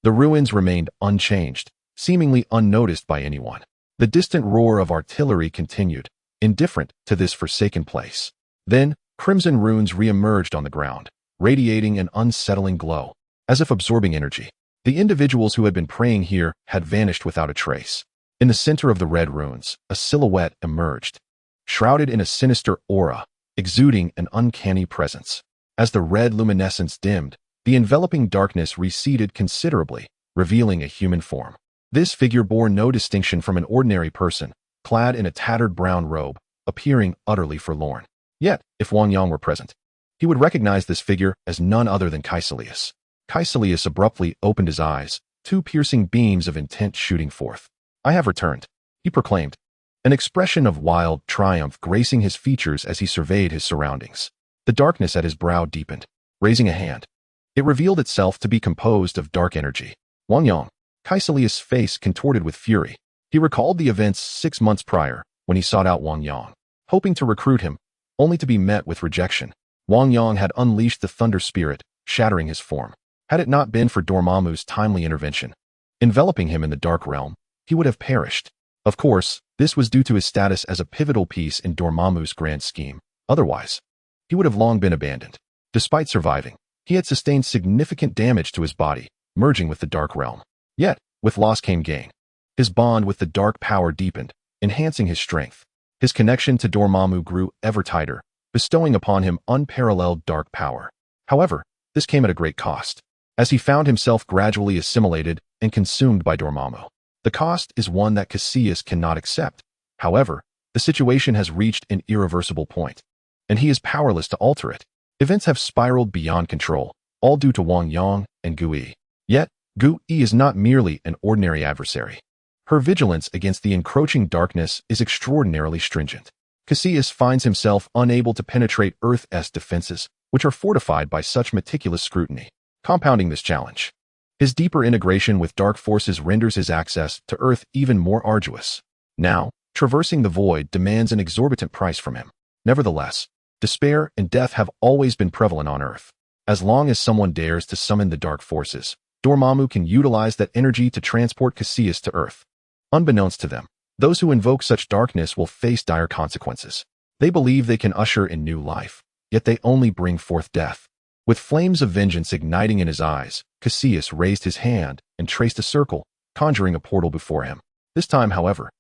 the ruins remained unchanged, seemingly unnoticed by anyone. The distant roar of artillery continued, indifferent to this forsaken place. Then, crimson runes re-emerged on the ground, radiating an unsettling glow, as if absorbing energy. The individuals who had been praying here had vanished without a trace. In the center of the red runes, a silhouette emerged, shrouded in a sinister aura, exuding an uncanny presence. As the red luminescence dimmed, the enveloping darkness receded considerably, revealing a human form. This figure bore no distinction from an ordinary person, clad in a tattered brown robe, appearing utterly forlorn. Yet, if Wang Yang were present, he would recognize this figure as none other than Caecilius. Caecilius abruptly opened his eyes, two piercing beams of intent shooting forth. "I have returned," he proclaimed, an expression of wild triumph gracing his features as he surveyed his surroundings. The darkness at his brow deepened. Raising a hand, it revealed itself to be composed of dark energy. Wang Yang. Caecilius' face contorted with fury. He recalled the events 6 months prior, when he sought out Wang Yang, hoping to recruit him, only to be met with rejection. Wang Yang had unleashed the thunder spirit, shattering his form. Had it not been for Dormammu's timely intervention, enveloping him in the dark realm, he would have perished. Of course, this was due to his status as a pivotal piece in Dormammu's grand scheme. Otherwise, he would have long been abandoned. Despite surviving, he had sustained significant damage to his body, merging with the dark realm. Yet, with loss came gain. His bond with the dark power deepened, enhancing his strength. His connection to Dormammu grew ever tighter, bestowing upon him unparalleled dark power. However, this came at a great cost, as he found himself gradually assimilated and consumed by Dormammu. The cost is one that Caecilius cannot accept. However, the situation has reached an irreversible point, and he is powerless to alter it. Events have spiraled beyond control, all due to Wang Yang and Gu Yi. Yet, Gu Yi is not merely an ordinary adversary. Her vigilance against the encroaching darkness is extraordinarily stringent. Caecilius finds himself unable to penetrate Earth's defenses, which are fortified by such meticulous scrutiny. Compounding this challenge, his deeper integration with dark forces renders his access to Earth even more arduous. Now, traversing the void demands an exorbitant price from him. Nevertheless, despair and death have always been prevalent on Earth. As long as someone dares to summon the dark forces, Dormammu can utilize that energy to transport Caecilius to Earth. Unbeknownst to them, those who invoke such darkness will face dire consequences. They believe they can usher in new life, yet they only bring forth death. With flames of vengeance igniting in his eyes, Caecilius raised his hand and traced a circle, conjuring a portal before him. This time, however,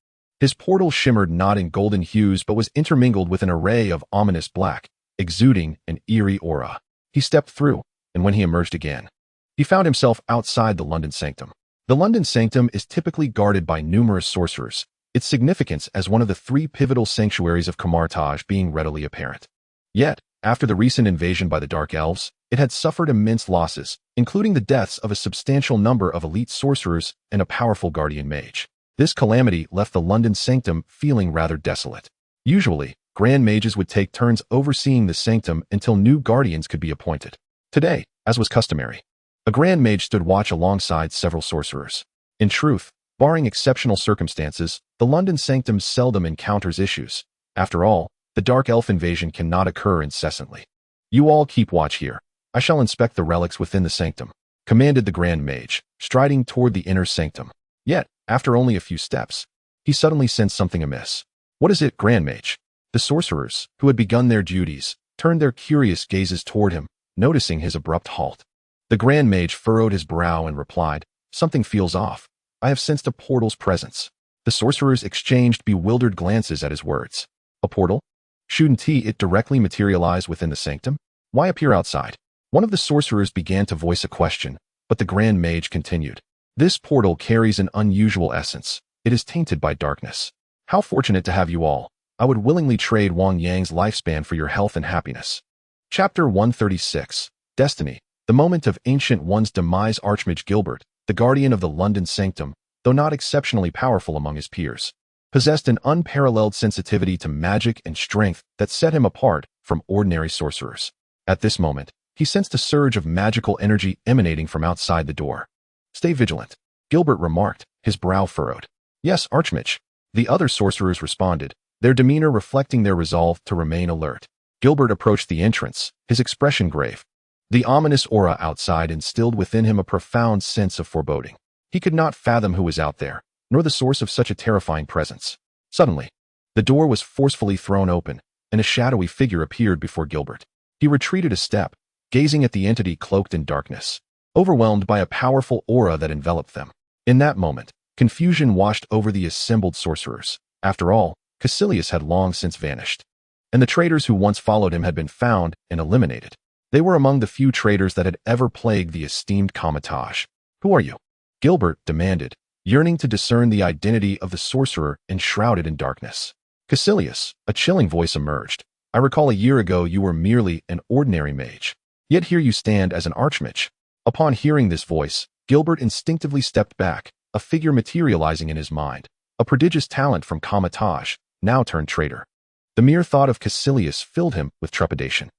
his portal shimmered not in golden hues but was intermingled with an array of ominous black, exuding an eerie aura. He stepped through, and when he emerged again, he found himself outside the London Sanctum. The London Sanctum is typically guarded by numerous sorcerers, its significance as one of the 3 pivotal sanctuaries of Kamar-Taj being readily apparent. Yet, after the recent invasion by the Dark Elves, it had suffered immense losses, including the deaths of a substantial number of elite sorcerers and a powerful guardian mage. This calamity left the London Sanctum feeling rather desolate. Usually, Grand Mages would take turns overseeing the Sanctum until new guardians could be appointed. Today, as was customary, a Grand Mage stood watch alongside several sorcerers. In truth, barring exceptional circumstances, the London Sanctum seldom encounters issues. After all, the Dark Elf invasion cannot occur incessantly. "You all keep watch here. I shall inspect the relics within the Sanctum," commanded the Grand Mage, striding toward the inner sanctum. Yet, after only a few steps, he suddenly sensed something amiss. "What is it, Grand Mage?" The sorcerers, who had begun their duties, turned their curious gazes toward him, noticing his abrupt halt. The Grand Mage furrowed his brow and replied, "Something feels off. I have sensed a portal's presence. The sorcerers exchanged bewildered glances at his words. A portal? Shouldn't it directly materialize within the sanctum? Why appear outside? One of the sorcerers began to voice a question, but the Grand Mage continued. This portal carries an unusual essence. It is tainted by darkness. How fortunate to have you all. I would willingly trade Wang Yang's lifespan for your health and happiness. Chapter 136. Destiny. The moment of Ancient One's demise. Archmage Gilbert, the guardian of the London Sanctum, though not exceptionally powerful among his peers, possessed an unparalleled sensitivity to magic and strength that set him apart from ordinary sorcerers. At this moment, he sensed a surge of magical energy emanating from outside the door. Stay vigilant, Gilbert remarked, his brow furrowed. Yes, Archmage. The other sorcerers responded, their demeanor reflecting their resolve to remain alert. Gilbert approached the entrance, his expression grave. The ominous aura outside instilled within him a profound sense of foreboding. He could not fathom who was out there, nor the source of such a terrifying presence. Suddenly, the door was forcefully thrown open, and a shadowy figure appeared before Gilbert. He retreated a step, gazing at the entity cloaked in darkness, overwhelmed by a powerful aura that enveloped them. In that moment, confusion washed over the assembled sorcerers. After all, Caecilius had long since vanished, and the traitors who once followed him had been found and eliminated. They were among the few traitors that had ever plagued the esteemed Kamar-Taj. Who are you? Gilbert demanded, yearning to discern the identity of the sorcerer enshrouded in darkness. Caecilius, a chilling voice emerged. I recall a year ago you were merely an ordinary mage. Yet here you stand as an archmage. Upon hearing this voice, Gilbert instinctively stepped back, a figure materializing in his mind. A prodigious talent from Kamar-Taj, now turned traitor. The mere thought of Caecilius filled him with trepidation.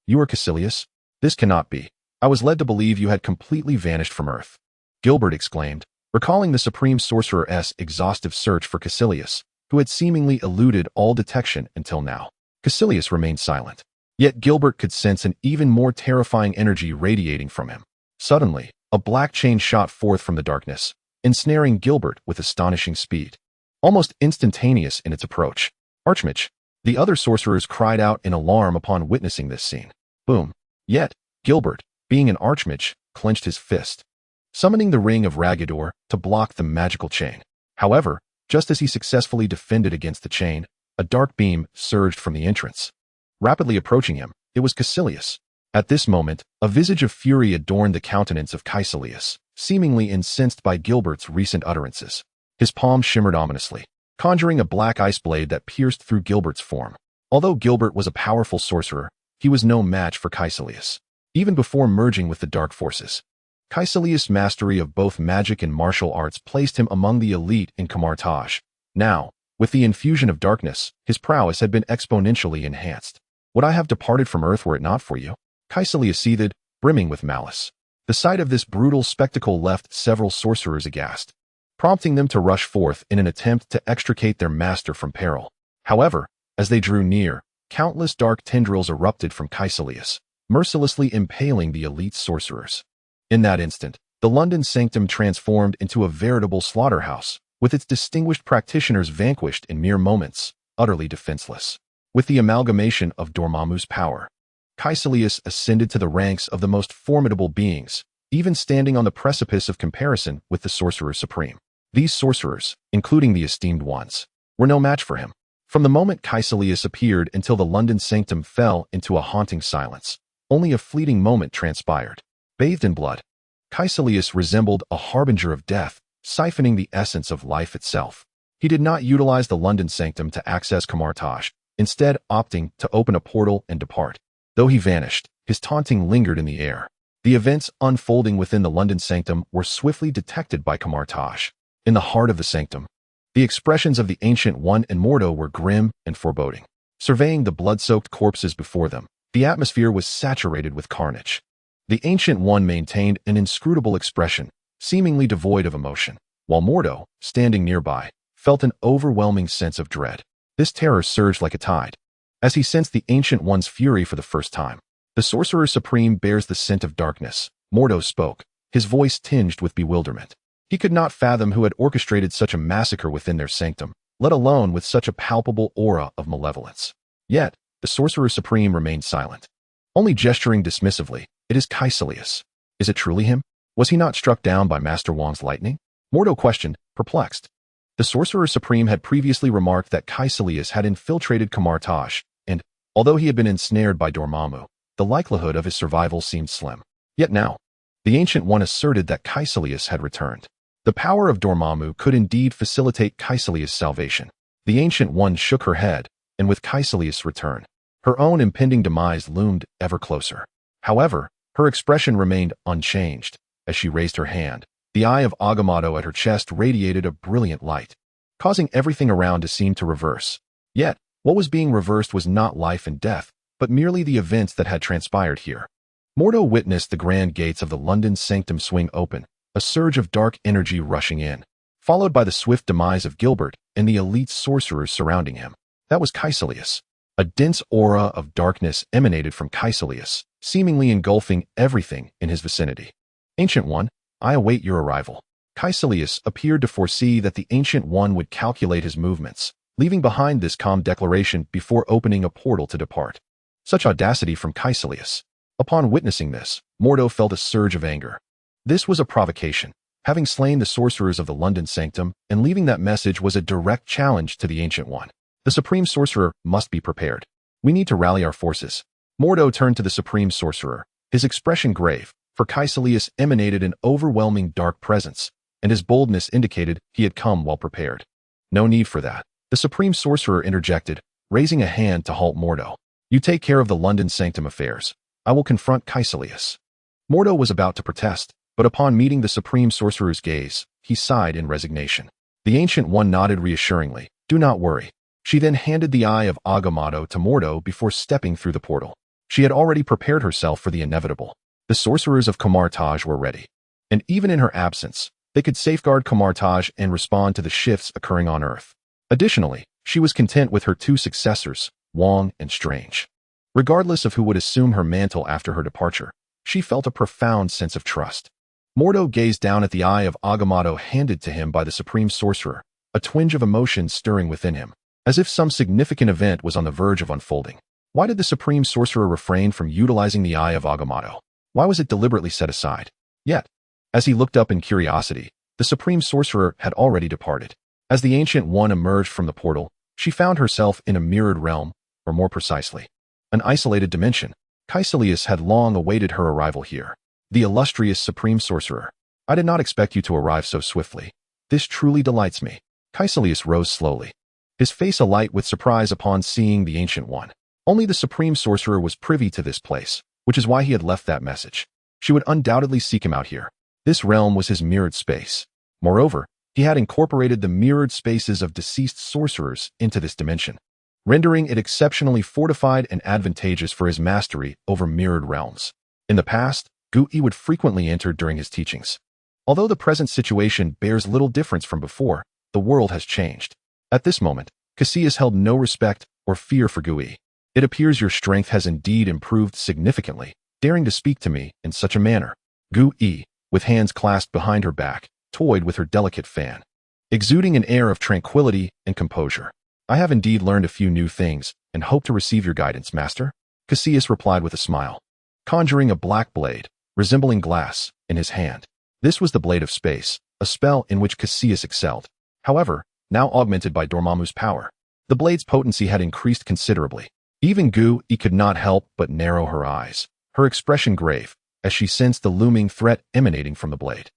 You are Caecilius? This cannot be. I was led to believe you had completely vanished from Earth. Gilbert exclaimed, recalling the Supreme Sorcerer's exhaustive search for Caecilius, who had seemingly eluded all detection until now. Caecilius remained silent. Yet Gilbert could sense an even more terrifying energy radiating from him. Suddenly, a black chain shot forth from the darkness, ensnaring Gilbert with astonishing speed. Almost instantaneous in its approach. Archmage. The other sorcerers cried out in alarm upon witnessing this scene. Boom. Yet, Gilbert, being an archmage, clenched his fist, summoning the Ring of Ragador to block the magical chain. However, just as he successfully defended against the chain, a dark beam surged from the entrance. Rapidly approaching him, it was Caecilius. At this moment, a visage of fury adorned the countenance of Caecilius, seemingly incensed by Gilbert's recent utterances. His palm shimmered ominously, conjuring a black ice blade that pierced through Gilbert's form. Although Gilbert was a powerful sorcerer, he was no match for Caecilius. Even before merging with the dark forces, Caecilius' mastery of both magic and martial arts placed him among the elite in Kamar-Taj. Now, with the infusion of darkness, his prowess had been exponentially enhanced. Would I have departed from Earth were it not for you? Caecilius seethed, brimming with malice. The sight of this brutal spectacle left several sorcerers aghast, prompting them to rush forth in an attempt to extricate their master from peril. However, as they drew near, countless dark tendrils erupted from Caecilius, mercilessly impaling the elite sorcerers. In that instant, the London Sanctum transformed into a veritable slaughterhouse, with its distinguished practitioners vanquished in mere moments, utterly defenseless. With the amalgamation of Dormammu's power, Caecilius ascended to the ranks of the most formidable beings, even standing on the precipice of comparison with the Sorcerer Supreme. These sorcerers, including the esteemed ones, were no match for him. From the moment Caecilius appeared until the London Sanctum fell into a haunting silence, only a fleeting moment transpired. Bathed in blood, Caecilius resembled a harbinger of death, siphoning the essence of life itself. He did not utilize the London Sanctum to access Kamar-Taj, instead opting to open a portal and depart. Though he vanished, his taunting lingered in the air. The events unfolding within the London Sanctum were swiftly detected by Kamar-Taj. In the heart of the sanctum, the expressions of the Ancient One and Mordo were grim and foreboding. Surveying the blood-soaked corpses before them, the atmosphere was saturated with carnage. The Ancient One maintained an inscrutable expression, seemingly devoid of emotion, while Mordo, standing nearby, felt an overwhelming sense of dread. This terror surged like a tide, as he sensed the Ancient One's fury for the first time. The Sorcerer Supreme bears the scent of darkness, Mordo spoke, his voice tinged with bewilderment. He could not fathom who had orchestrated such a massacre within their sanctum, let alone with such a palpable aura of malevolence. Yet, the Sorcerer Supreme remained silent, only gesturing dismissively. It is Caecilius. Is it truly him? Was he not struck down by Master Wang's lightning? Mordo questioned, perplexed. The Sorcerer Supreme had previously remarked that Caecilius had infiltrated Kamar-Taj, and, although he had been ensnared by Dormammu, the likelihood of his survival seemed slim. Yet now, the Ancient One asserted that Caecilius had returned. The power of Dormammu could indeed facilitate Caecilius' salvation. The Ancient One shook her head, and with Caecilius' return, her own impending demise loomed ever closer. However, her expression remained unchanged. As she raised her hand, the eye of Agamotto at her chest radiated a brilliant light, causing everything around to seem to reverse. Yet, what was being reversed was not life and death, but merely the events that had transpired here. Mordo witnessed the grand gates of the London sanctum swing open, a surge of dark energy rushing in, followed by the swift demise of Gilbert and the elite sorcerers surrounding him. That was Caecilius. A dense aura of darkness emanated from Caecilius, seemingly engulfing everything in his vicinity. Ancient One, I await your arrival. Caecilius appeared to foresee that the Ancient One would calculate his movements, leaving behind this calm declaration before opening a portal to depart. Such audacity from Caecilius. Upon witnessing this, Mordo felt a surge of anger. This was a provocation. Having slain the sorcerers of the London Sanctum and leaving that message was a direct challenge to the Ancient One. The Supreme Sorcerer must be prepared. We need to rally our forces. Mordo turned to the Supreme Sorcerer, his expression grave, for Caecilius emanated an overwhelming dark presence, and his boldness indicated he had come well prepared. No need for that. The Supreme Sorcerer interjected, raising a hand to halt Mordo. You take care of the London Sanctum affairs. I will confront Caecilius. Mordo was about to protest, but upon meeting the Supreme Sorcerer's gaze, he sighed in resignation. The Ancient One nodded reassuringly. Do not worry. She then handed the eye of Agamotto to Mordo before stepping through the portal. She had already prepared herself for the inevitable. The sorcerers of Kamar-Taj were ready. And even in her absence, they could safeguard Kamar-Taj and respond to the shifts occurring on Earth. Additionally, she was content with her two successors, Wang and Strange. Regardless of who would assume her mantle after her departure, she felt a profound sense of trust. Mordo gazed down at the eye of Agamotto handed to him by the Supreme Sorcerer, a twinge of emotion stirring within him, as if some significant event was on the verge of unfolding. Why did the Supreme Sorcerer refrain from utilizing the eye of Agamotto? Why was it deliberately set aside? Yet, as he looked up in curiosity, the Supreme Sorcerer had already departed. As the Ancient One emerged from the portal, she found herself in a mirrored realm, or more precisely, an isolated dimension. Caecilius had long awaited her arrival here. The illustrious Supreme Sorcerer. I did not expect you to arrive so swiftly. This truly delights me. Caecilius rose slowly, his face alight with surprise upon seeing the Ancient One. Only the Supreme Sorcerer was privy to this place, which is why he had left that message. She would undoubtedly seek him out here. This realm was his mirrored space. Moreover, he had incorporated the mirrored spaces of deceased sorcerers into this dimension, rendering it exceptionally fortified and advantageous for his mastery over mirrored realms. In the past, Gui would frequently enter during his teachings. Although the present situation bears little difference from before, the world has changed. At this moment, Caecilius held no respect or fear for Gui. It appears your strength has indeed improved significantly, daring to speak to me in such a manner. Gui, with hands clasped behind her back, toyed with her delicate fan, exuding an air of tranquility and composure. I have indeed learned a few new things, and hope to receive your guidance, master. Caecilius replied with a smile, conjuring a black blade, resembling glass, in his hand. This was the Blade of Space, a spell in which Caecilius excelled. However, now augmented by Dormammu's power, the blade's potency had increased considerably. Even Gui could not help but narrow her eyes, her expression grave, as she sensed the looming threat emanating from the blade.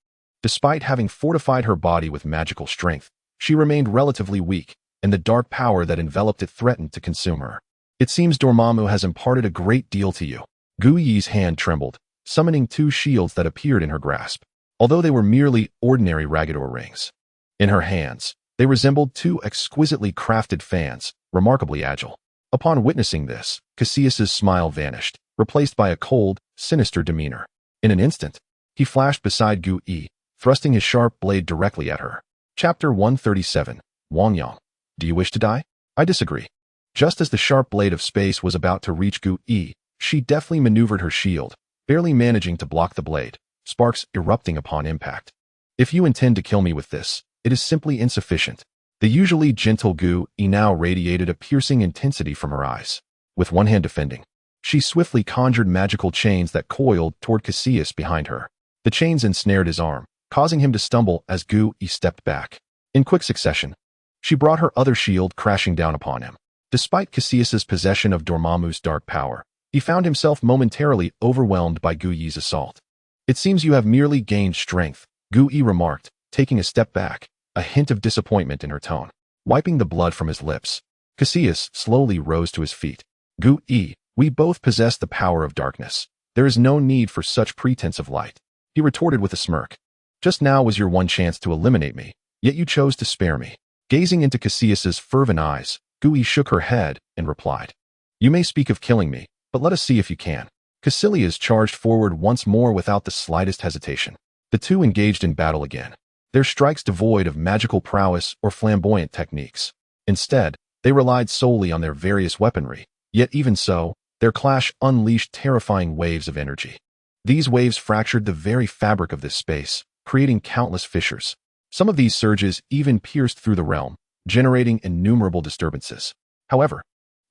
Despite having fortified her body with magical strength, she remained relatively weak, and the dark power that enveloped it threatened to consume her. It seems Dormammu has imparted a great deal to you. Gui's hand trembled, summoning two shields that appeared in her grasp, although they were merely ordinary Ragador rings. In her hands, they resembled two exquisitely crafted fans, remarkably agile. Upon witnessing this, Caecilius's smile vanished, replaced by a cold, sinister demeanor. In an instant, he flashed beside Gui, thrusting his sharp blade directly at her. Chapter 137, Wang Yang. Do you wish to die? I disagree. Just as the sharp blade of space was about to reach Gui, she deftly maneuvered her shield, barely managing to block the blade, sparks erupting upon impact. If you intend to kill me with this, it is simply insufficient. The usually gentle Gui now radiated a piercing intensity from her eyes. With one hand defending, she swiftly conjured magical chains that coiled toward Caecilius behind her. The chains ensnared his arm, causing him to stumble as Gu Yi stepped back. In quick succession, she brought her other shield crashing down upon him. Despite Cassius's possession of Dormammu's dark power, he found himself momentarily overwhelmed by Gu Yi's assault. "It seems you have merely gained strength," Gu Yi remarked, taking a step back, a hint of disappointment in her tone. Wiping the blood from his lips, Cassius slowly rose to his feet. "Gu Yi, we both possess the power of darkness. There is no need for such pretense of light," he retorted with a smirk. "Just now was your one chance to eliminate me, yet you chose to spare me." Gazing into Cassius's fervent eyes, Gu Yi shook her head and replied, "You may speak of killing me, but let us see if you can." Cassius charged forward once more without the slightest hesitation. The two engaged in battle again, their strikes devoid of magical prowess or flamboyant techniques. Instead, they relied solely on their various weaponry, yet even so, their clash unleashed terrifying waves of energy. These waves fractured the very fabric of this space, creating countless fissures. Some of these surges even pierced through the realm, generating innumerable disturbances. However,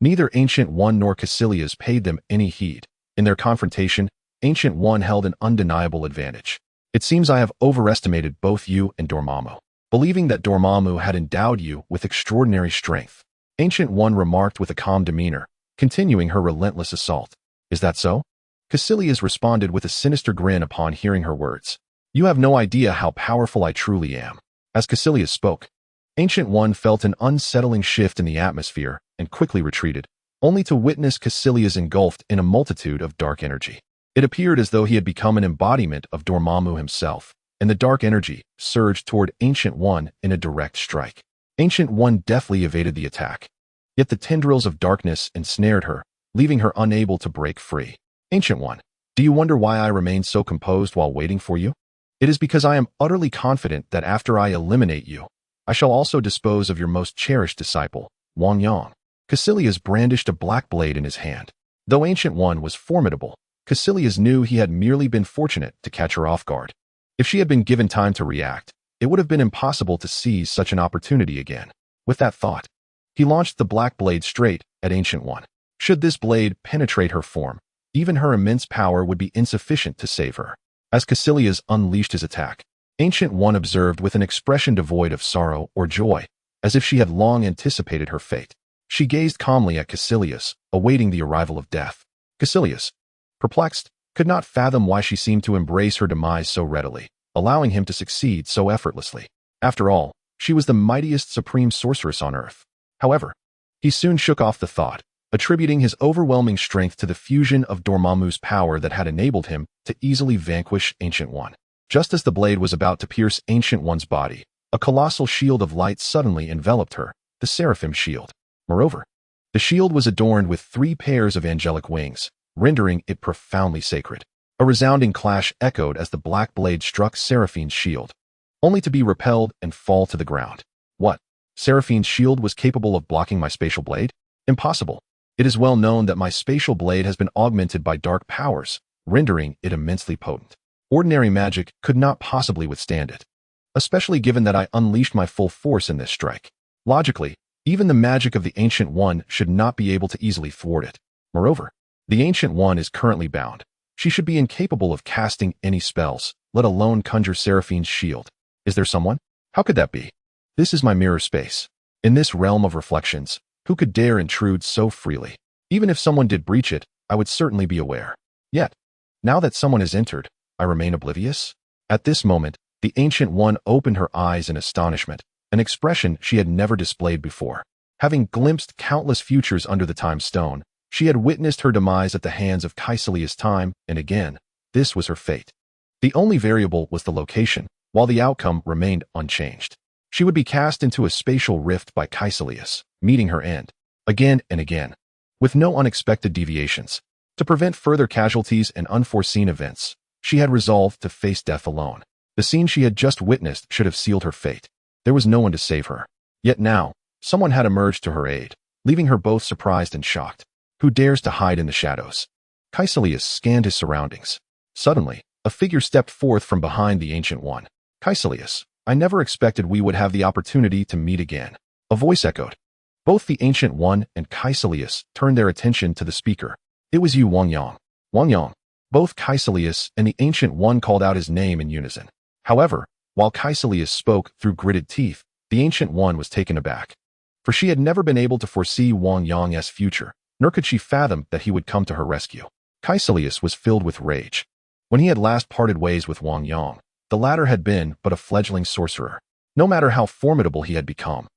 neither Ancient One nor Cassius paid them any heed. In their confrontation, Ancient One held an undeniable advantage. "It seems I have overestimated both you and Dormammu, believing that Dormammu had endowed you with extraordinary strength," Ancient One remarked with a calm demeanor, continuing her relentless assault. "Is that so?" Cassius responded with a sinister grin upon hearing her words. "You have no idea how powerful I truly am." As Cassius spoke, Ancient One felt an unsettling shift in the atmosphere and quickly retreated, only to witness Cassius engulfed in a multitude of dark energy. It appeared as though he had become an embodiment of Dormammu himself, and the dark energy surged toward Ancient One in a direct strike. Ancient One deftly evaded the attack, yet the tendrils of darkness ensnared her, leaving her unable to break free. "Ancient One, do you wonder why I remained so composed while waiting for you? It is because I am utterly confident that after I eliminate you, I shall also dispose of your most cherished disciple, Wang Yang." Cassius brandished a black blade in his hand. Though Ancient One was formidable, Cassius knew he had merely been fortunate to catch her off guard. If she had been given time to react, it would have been impossible to seize such an opportunity again. With that thought, he launched the black blade straight at Ancient One. Should this blade penetrate her form, even her immense power would be insufficient to save her. As Cassius unleashed his attack, Ancient One observed with an expression devoid of sorrow or joy, as if she had long anticipated her fate. She gazed calmly at Cassius, awaiting the arrival of death. Cassius, perplexed, could not fathom why she seemed to embrace her demise so readily, allowing him to succeed so effortlessly. After all, she was the mightiest supreme sorceress on earth. However, he soon shook off the thought, attributing his overwhelming strength to the fusion of Dormammu's power that had enabled him to easily vanquish Ancient One. Just as the blade was about to pierce Ancient One's body, a colossal shield of light suddenly enveloped her, the Seraphim Shield. Moreover, the shield was adorned with 3 pairs of angelic wings, rendering it profoundly sacred. A resounding clash echoed as the black blade struck Seraphine's shield, only to be repelled and fall to the ground. What? Seraphine's shield was capable of blocking my spatial blade? Impossible. It is well known that my spatial blade has been augmented by dark powers, rendering it immensely potent. Ordinary magic could not possibly withstand it, especially given that I unleashed my full force in this strike. Logically, even the magic of the Ancient One should not be able to easily thwart it. Moreover, the Ancient One is currently bound. She should be incapable of casting any spells, let alone conjure Seraphine's shield. Is there someone? How could that be? This is my mirror space. In this realm of reflections, who could dare intrude so freely? Even if someone did breach it, I would certainly be aware. Yet, now that someone has entered, I remain oblivious? At this moment, the Ancient One opened her eyes in astonishment, an expression she had never displayed before. Having glimpsed countless futures under the Time Stone, she had witnessed her demise at the hands of Caecilius Time, and again, this was her fate. The only variable was the location, while the outcome remained unchanged. She would be cast into a spatial rift by Caecilius, meeting her end, again and again, with no unexpected deviations. To prevent further casualties and unforeseen events, she had resolved to face death alone. The scene she had just witnessed should have sealed her fate. There was no one to save her. Yet now, someone had emerged to her aid, leaving her both surprised and shocked. Who dares to hide in the shadows? Caecilius scanned his surroundings. Suddenly, a figure stepped forth from behind the Ancient One. Caecilius, I never expected we would have the opportunity to meet again. A voice echoed. Both the Ancient One and Caecilius turned their attention to the speaker. It was you, Wang Yang. Wang Yang. Both Caecilius and the Ancient One called out his name in unison. However, while Caecilius spoke through gritted teeth, the Ancient One was taken aback. For she had never been able to foresee Wang Yang's future, nor could she fathom that he would come to her rescue. Caecilius was filled with rage. When he had last parted ways with Wang Yang, the latter had been but a fledgling sorcerer. No matter how formidable he had become,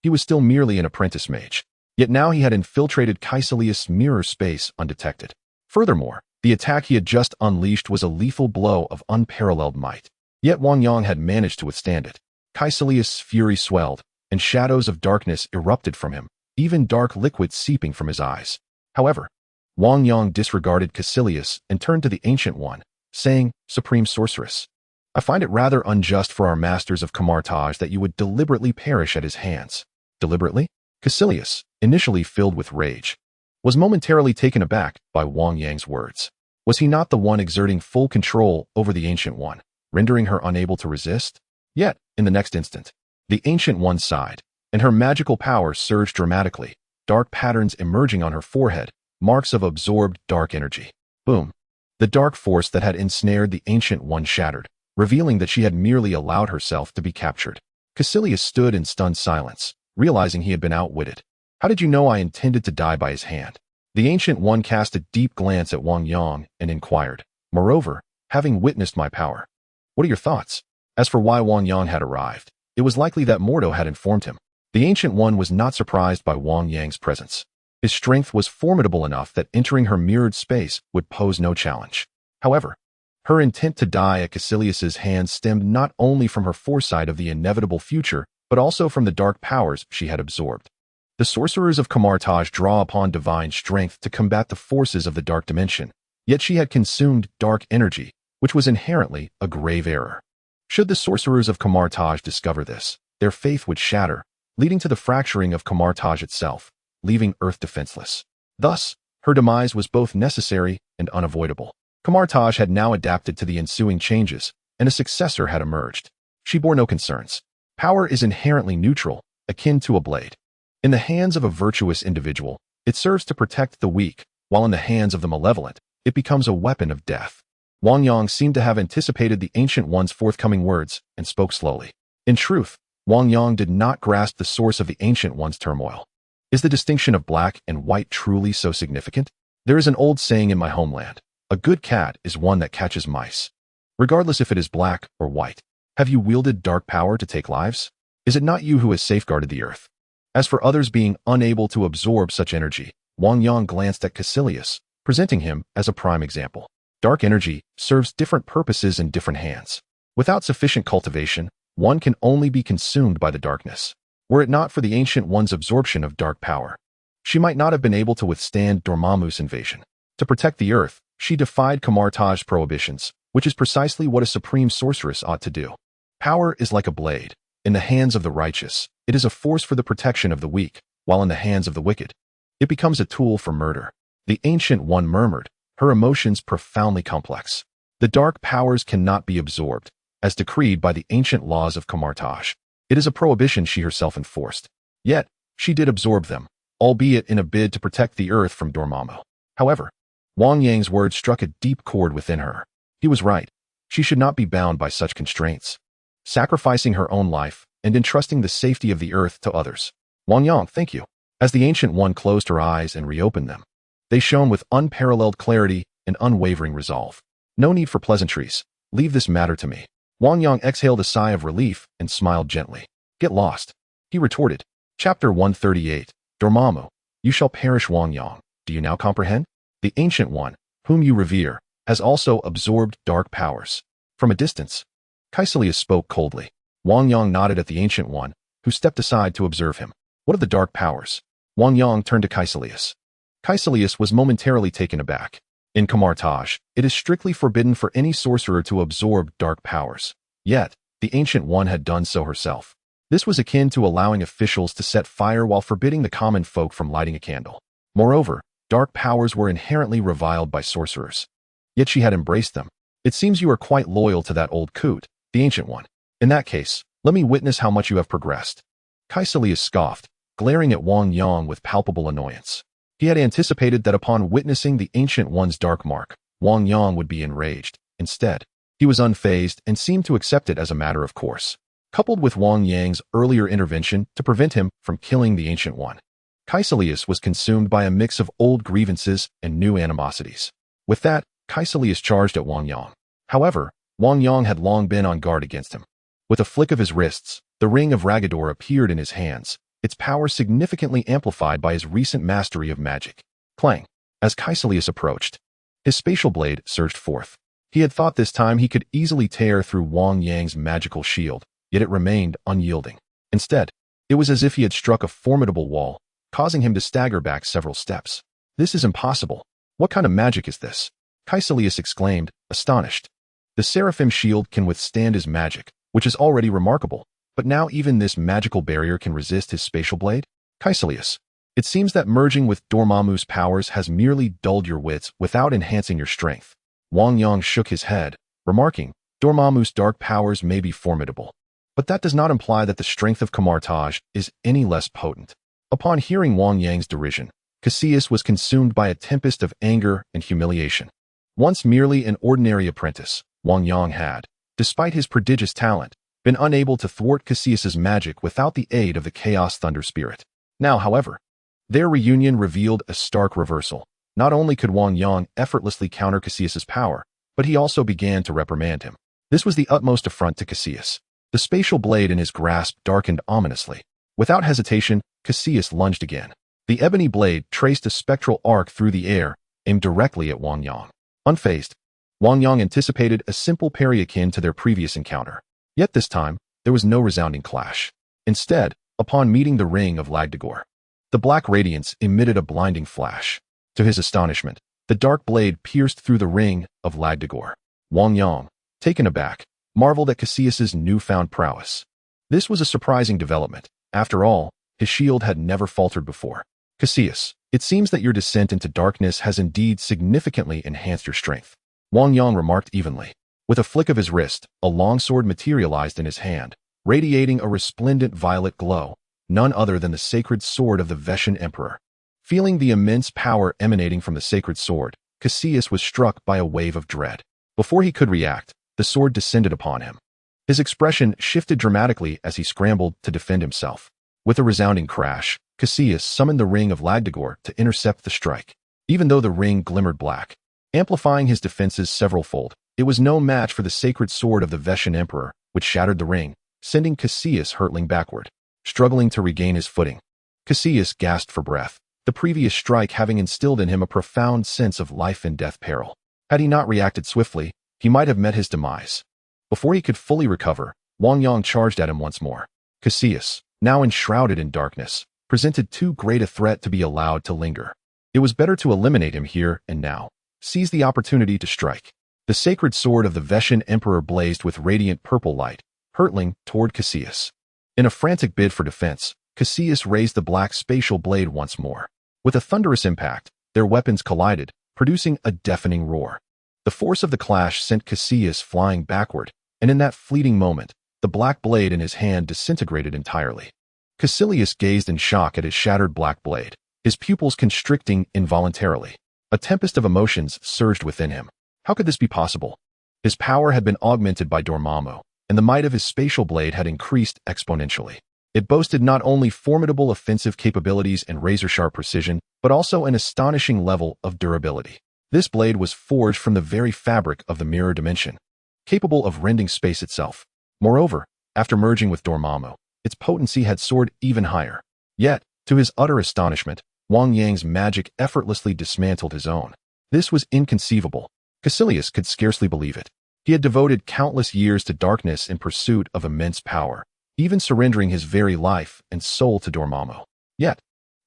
he was still merely an apprentice mage. Yet now he had infiltrated Caecilius' mirror space undetected. Furthermore, the attack he had just unleashed was a lethal blow of unparalleled might. Yet Wang Yang had managed to withstand it. Caecilius' fury swelled, and shadows of darkness erupted from him, even dark liquid seeping from his eyes. However, Wang Yang disregarded Caecilius and turned to the Ancient One, saying, "Supreme Sorceress, I find it rather unjust for our masters of Kamar-Taj that you would deliberately perish at his hands." Deliberately? Caecilius, initially filled with rage, was momentarily taken aback by Wang Yang's words. Was he not the one exerting full control over the Ancient One, rendering her unable to resist? Yet, in the next instant, the Ancient One sighed, and her magical power surged dramatically, dark patterns emerging on her forehead, marks of absorbed dark energy. Boom! The dark force that had ensnared the Ancient One shattered, revealing that she had merely allowed herself to be captured. Caecilius stood in stunned silence, realizing he had been outwitted. "How did you know I intended to die by his hand?" The Ancient One cast a deep glance at Wang Yang and inquired, "Moreover, having witnessed my power, what are your thoughts?" As for why Wang Yang had arrived, it was likely that Mordo had informed him. The Ancient One was not surprised by Wang Yang's presence. His strength was formidable enough that entering her mirrored space would pose no challenge. However, her intent to die at Caecilius's hands stemmed not only from her foresight of the inevitable future, but also from the dark powers she had absorbed. The sorcerers of Kamar-Taj draw upon divine strength to combat the forces of the dark dimension, yet she had consumed dark energy, which was inherently a grave error. Should the sorcerers of Kamar-Taj discover this, their faith would shatter, leading to the fracturing of Kamar-Taj itself, leaving Earth defenseless. Thus, her demise was both necessary and unavoidable. Kamar-Taj had now adapted to the ensuing changes, and a successor had emerged. She bore no concerns. Power is inherently neutral, akin to a blade. In the hands of a virtuous individual, it serves to protect the weak, while in the hands of the malevolent, it becomes a weapon of death. Wang Yang seemed to have anticipated the Ancient One's forthcoming words and spoke slowly. In truth, Wang Yang did not grasp the source of the Ancient One's turmoil. Is the distinction of black and white truly so significant? There is an old saying in my homeland: a good cat is one that catches mice. Regardless if it is black or white, have you wielded dark power to take lives? Is it not you who has safeguarded the earth? As for others being unable to absorb such energy, Wang Yang glanced at Caecilius, presenting him as a prime example. Dark energy serves different purposes in different hands. Without sufficient cultivation, one can only be consumed by the darkness. Were it not for the Ancient One's absorption of dark power, she might not have been able to withstand Dormammu's invasion. To protect the earth, she defied Kamar-Taj's prohibitions, which is precisely what a supreme sorceress ought to do. Power is like a blade. In the hands of the righteous, it is a force for the protection of the weak, while in the hands of the wicked, it becomes a tool for murder. The Ancient One murmured, her emotions profoundly complex. The dark powers cannot be absorbed, as decreed by the ancient laws of Kamar-Taj. It is a prohibition she herself enforced. Yet, she did absorb them, albeit in a bid to protect the earth from Dormammu. However, Wang Yang's words struck a deep chord within her. He was right. She should not be bound by such constraints. Sacrificing her own life and entrusting the safety of the earth to others. Wang Yang, thank you. As the Ancient One closed her eyes and reopened them, they shone with unparalleled clarity and unwavering resolve. No need for pleasantries. Leave this matter to me. Wang Yang exhaled a sigh of relief and smiled gently. Get lost, he retorted. Chapter 138. Dormammu, you shall perish. Wang Yang, do you now comprehend? The Ancient One, whom you revere, has also absorbed dark powers. From a distance, Caecilius spoke coldly. Wang Yang nodded at the Ancient One, who stepped aside to observe him. What of the dark powers? Wang Yang turned to Caecilius. Caecilius was momentarily taken aback. In Kamar-Taj, it is strictly forbidden for any sorcerer to absorb dark powers. Yet, the Ancient One had done so herself. This was akin to allowing officials to set fire while forbidding the common folk from lighting a candle. Moreover, dark powers were inherently reviled by sorcerers. Yet she had embraced them. It seems you are quite loyal to that old coot, the Ancient One. In that case, let me witness how much you have progressed. Caecilius scoffed, glaring at Wang Yang with palpable annoyance. He had anticipated that upon witnessing the Ancient One's dark mark, Wang Yang would be enraged. Instead, He was unfazed and seemed to accept it as a matter of course. Coupled with Wang Yang's earlier intervention to prevent him from killing the Ancient One, Caecilius was consumed by a mix of old grievances and new animosities. With that, Caecilius charged at Wang Yang. However, Wang Yang had long been on guard against him. With a flick of his wrists, the ring of Ragador appeared in his hands, its power significantly amplified by his recent mastery of magic. Clang! As Caecilius approached, his spatial blade surged forth. He had thought this time he could easily tear through Wang Yang's magical shield, yet it remained unyielding. Instead, it was as if he had struck a formidable wall, causing him to stagger back several steps. This is impossible. What kind of magic is this? Caecilius exclaimed, astonished. The Seraphim shield can withstand his magic, which is already remarkable, but now even this magical barrier can resist his spatial blade? Caecilius, it seems that merging with Dormammu's powers has merely dulled your wits without enhancing your strength. Wang Yang shook his head, remarking, Dormammu's dark powers may be formidable, but that does not imply that the strength of Kamar-Taj is any less potent. Upon hearing Wang Yang's derision, Caecilius was consumed by a tempest of anger and humiliation. Once merely an ordinary apprentice, Wang Yang had, despite his prodigious talent, been unable to thwart Caecilius's magic without the aid of the Chaos Thunder Spirit. Now, however, their reunion revealed a stark reversal. Not only could Wang Yang effortlessly counter Caecilius's power, but he also began to reprimand him. This was the utmost affront to Caecilius. The spatial blade in his grasp darkened ominously. Without hesitation, Caecilius lunged again. The ebony blade traced a spectral arc through the air, aimed directly at Wang Yang. Unfazed, Wang Yang anticipated a simple parry akin to their previous encounter. Yet this time, there was no resounding clash. Instead, upon meeting the ring of Lagdagor, the black radiance emitted a blinding flash. To his astonishment, the dark blade pierced through the ring of Lagdagor. Wang Yang, taken aback, marveled at Caecilius's newfound prowess. This was a surprising development. After all, his shield had never faltered before. Caecilius, it seems that your descent into darkness has indeed significantly enhanced your strength. Wang Yang remarked evenly. With a flick of his wrist, a longsword materialized in his hand, radiating a resplendent violet glow, none other than the sacred sword of the Veshan Emperor. Feeling the immense power emanating from the sacred sword, Caecilius was struck by a wave of dread. Before he could react, the sword descended upon him. His expression shifted dramatically as he scrambled to defend himself. With a resounding crash, Caecilius summoned the ring of Lagdagor to intercept the strike. Even though the ring glimmered black, amplifying his defenses several-fold, it was no match for the sacred sword of the Veshan Emperor, which shattered the ring, sending Caecilius hurtling backward. Struggling to regain his footing, Caecilius gasped for breath, the previous strike having instilled in him a profound sense of life and death peril. Had he not reacted swiftly, he might have met his demise. Before he could fully recover, Wang Yang charged at him once more. Caecilius, now enshrouded in darkness, presented too great a threat to be allowed to linger. It was better to eliminate him here and now. Seize the opportunity to strike. The sacred sword of the Veshan Emperor blazed with radiant purple light, hurtling toward Caecilius. In a frantic bid for defense, Caecilius raised the black spatial blade once more. With a thunderous impact, their weapons collided, producing a deafening roar. The force of the clash sent Caecilius flying backward, and in that fleeting moment, the black blade in his hand disintegrated entirely. Caecilius gazed in shock at his shattered black blade, his pupils constricting involuntarily. A tempest of emotions surged within him. How could this be possible? His power had been augmented by Dormammu, and the might of his spatial blade had increased exponentially. It boasted not only formidable offensive capabilities and razor-sharp precision, but also an astonishing level of durability. This blade was forged from the very fabric of the mirror dimension, capable of rending space itself. Moreover, after merging with Dormammu, its potency had soared even higher. Yet, to his utter astonishment, Wang Yang's magic effortlessly dismantled his own. This was inconceivable. Caecilius could scarcely believe it. He had devoted countless years to darkness in pursuit of immense power, even surrendering his very life and soul to Dormammu. Yet,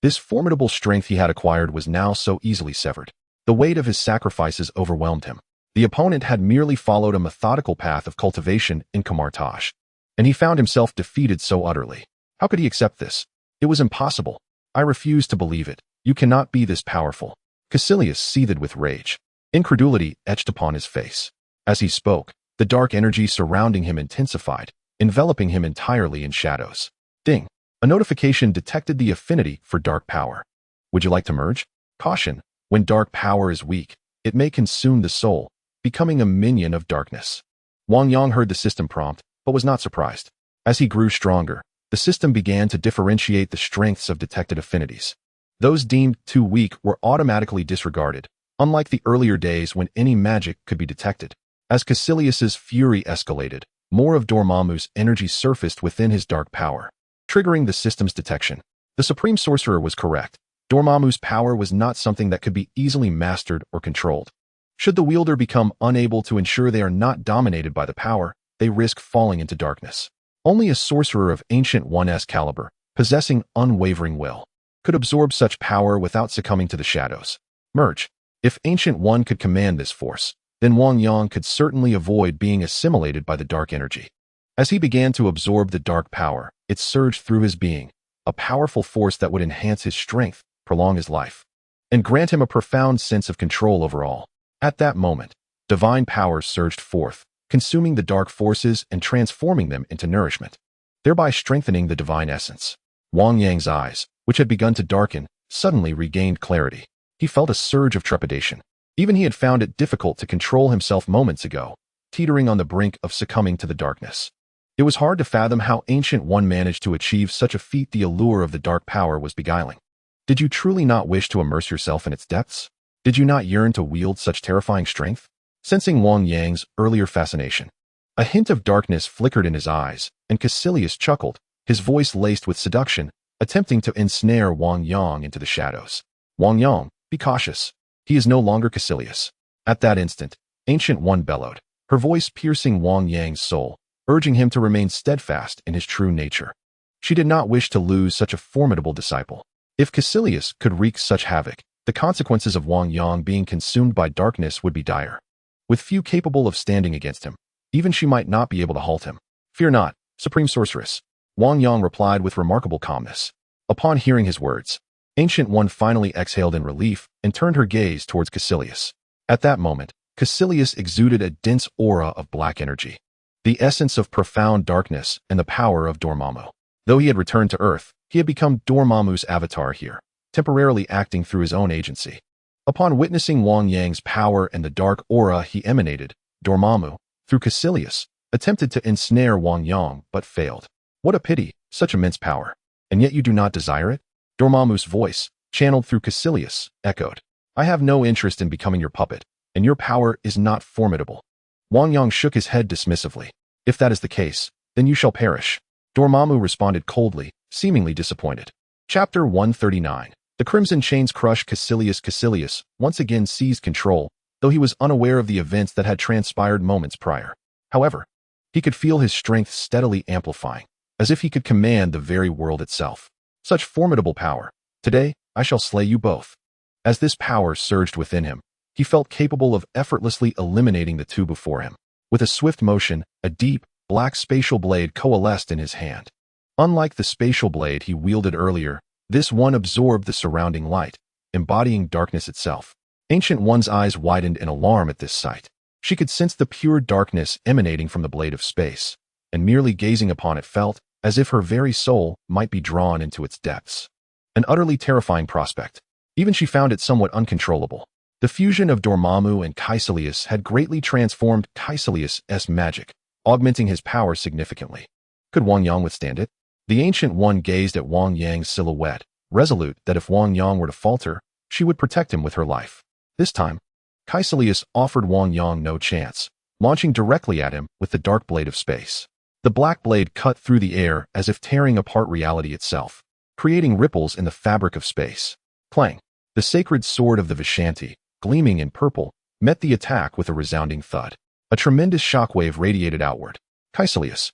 this formidable strength he had acquired was now so easily severed. The weight of his sacrifices overwhelmed him. The opponent had merely followed a methodical path of cultivation in Kamar-Taj, and he found himself defeated so utterly. How could he accept this? It was impossible. I refuse to believe it. You cannot be this powerful. Caecilius seethed with rage. Incredulity etched upon his face. As he spoke, the dark energy surrounding him intensified, enveloping him entirely in shadows. Ding! A notification detected the affinity for dark power. Would you like to merge? Caution! When dark power is weak, it may consume the soul, becoming a minion of darkness. Wang Yang heard the system prompt, but was not surprised. As he grew stronger, the system began to differentiate the strengths of detected affinities. Those deemed too weak were automatically disregarded, unlike the earlier days when any magic could be detected. As Caecilius's fury escalated, more of Dormammu's energy surfaced within his dark power, triggering the system's detection. The Supreme Sorcerer was correct. Dormammu's power was not something that could be easily mastered or controlled. Should the wielder become unable to ensure they are not dominated by the power, they risk falling into darkness. Only a sorcerer of Ancient One's caliber, possessing unwavering will, could absorb such power without succumbing to the shadows. Merge. If Ancient One could command this force, then Wang Yang could certainly avoid being assimilated by the dark energy. As he began to absorb the dark power, it surged through his being, a powerful force that would enhance his strength, prolong his life, and grant him a profound sense of control over all. At that moment, divine powers surged forth, consuming the dark forces and transforming them into nourishment, thereby strengthening the divine essence. Wang Yang's eyes, which had begun to darken, suddenly regained clarity. He felt a surge of trepidation. Even he had found it difficult to control himself moments ago, teetering on the brink of succumbing to the darkness. It was hard to fathom how Ancient One managed to achieve such a feat. The allure of the dark power was beguiling. Did you truly not wish to immerse yourself in its depths? Did you not yearn to wield such terrifying strength? Sensing Wang Yang's earlier fascination, a hint of darkness flickered in his eyes, and Caecilius chuckled, his voice laced with seduction, attempting to ensnare Wang Yang into the shadows. Wang Yang, be cautious. He is no longer Caecilius. At that instant, Ancient One bellowed, her voice piercing Wang Yang's soul, urging him to remain steadfast in his true nature. She did not wish to lose such a formidable disciple. If Caecilius could wreak such havoc, the consequences of Wang Yang being consumed by darkness would be dire. With few capable of standing against him, even she might not be able to halt him. Fear not, Supreme Sorceress, Wang Yang replied with remarkable calmness. Upon hearing his words, Ancient One finally exhaled in relief and turned her gaze towards Caecilius. At that moment, Caecilius exuded a dense aura of black energy, the essence of profound darkness and the power of Dormammu. Though he had returned to Earth, he had become Dormammu's avatar here, temporarily acting through his own agency. Upon witnessing Wang Yang's power and the dark aura he emanated, Dormammu, through Caecilius, attempted to ensnare Wang Yang but failed. What a pity, such immense power. And yet you do not desire it? Dormammu's voice, channeled through Caecilius, echoed. I have no interest in becoming your puppet, and your power is not formidable. Wang Yang shook his head dismissively. If that is the case, then you shall perish. Dormammu responded coldly, seemingly disappointed. Chapter 139. The Crimson Chains crushed Caecilius. Caecilius once again seized control, though he was unaware of the events that had transpired moments prior. However, he could feel his strength steadily amplifying, as if he could command the very world itself. Such formidable power. Today, I shall slay you both. As this power surged within him, he felt capable of effortlessly eliminating the two before him. With a swift motion, a deep, black spatial blade coalesced in his hand. Unlike the spatial blade he wielded earlier, this one absorbed the surrounding light, embodying darkness itself. Ancient One's eyes widened in alarm at this sight. She could sense the pure darkness emanating from the blade of space, and merely gazing upon it felt as if her very soul might be drawn into its depths. An utterly terrifying prospect. Even she found it somewhat uncontrollable. The fusion of Dormammu and Caecilius had greatly transformed Caecilius' magic, augmenting his power significantly. Could Wang Yang withstand it? The Ancient One gazed at Wang Yang's silhouette, resolute that if Wang Yang were to falter, she would protect him with her life. This time, Caecilius offered Wang Yang no chance, launching directly at him with the dark blade of space. The black blade cut through the air as if tearing apart reality itself, creating ripples in the fabric of space. Clang! The sacred sword of the Vishanti, gleaming in purple, met the attack with a resounding thud. A tremendous shockwave radiated outward. Caecilius,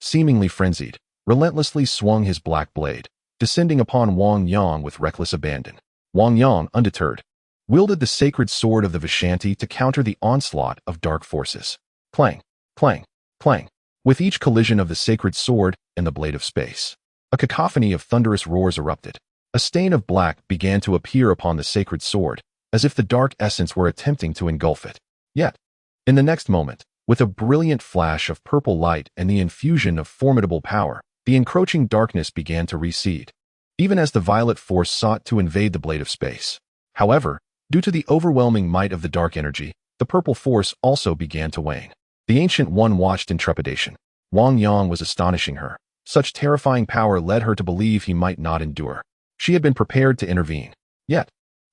seemingly frenzied, relentlessly swung his black blade, descending upon Wang Yang with reckless abandon. Wang Yang, undeterred, wielded the sacred sword of the Vishanti to counter the onslaught of dark forces. Clang! Clang! Clang! With each collision of the sacred sword and the blade of space, a cacophony of thunderous roars erupted. A stain of black began to appear upon the sacred sword, as if the dark essence were attempting to engulf it. Yet, in the next moment, with a brilliant flash of purple light and the infusion of formidable power, the encroaching darkness began to recede, even as the violet force sought to invade the blade of space. However, due to the overwhelming might of the dark energy, the purple force also began to wane. The Ancient One watched in trepidation. Wang Yang was astonishing her. Such terrifying power led her to believe he might not endure. She had been prepared to intervene. Yet,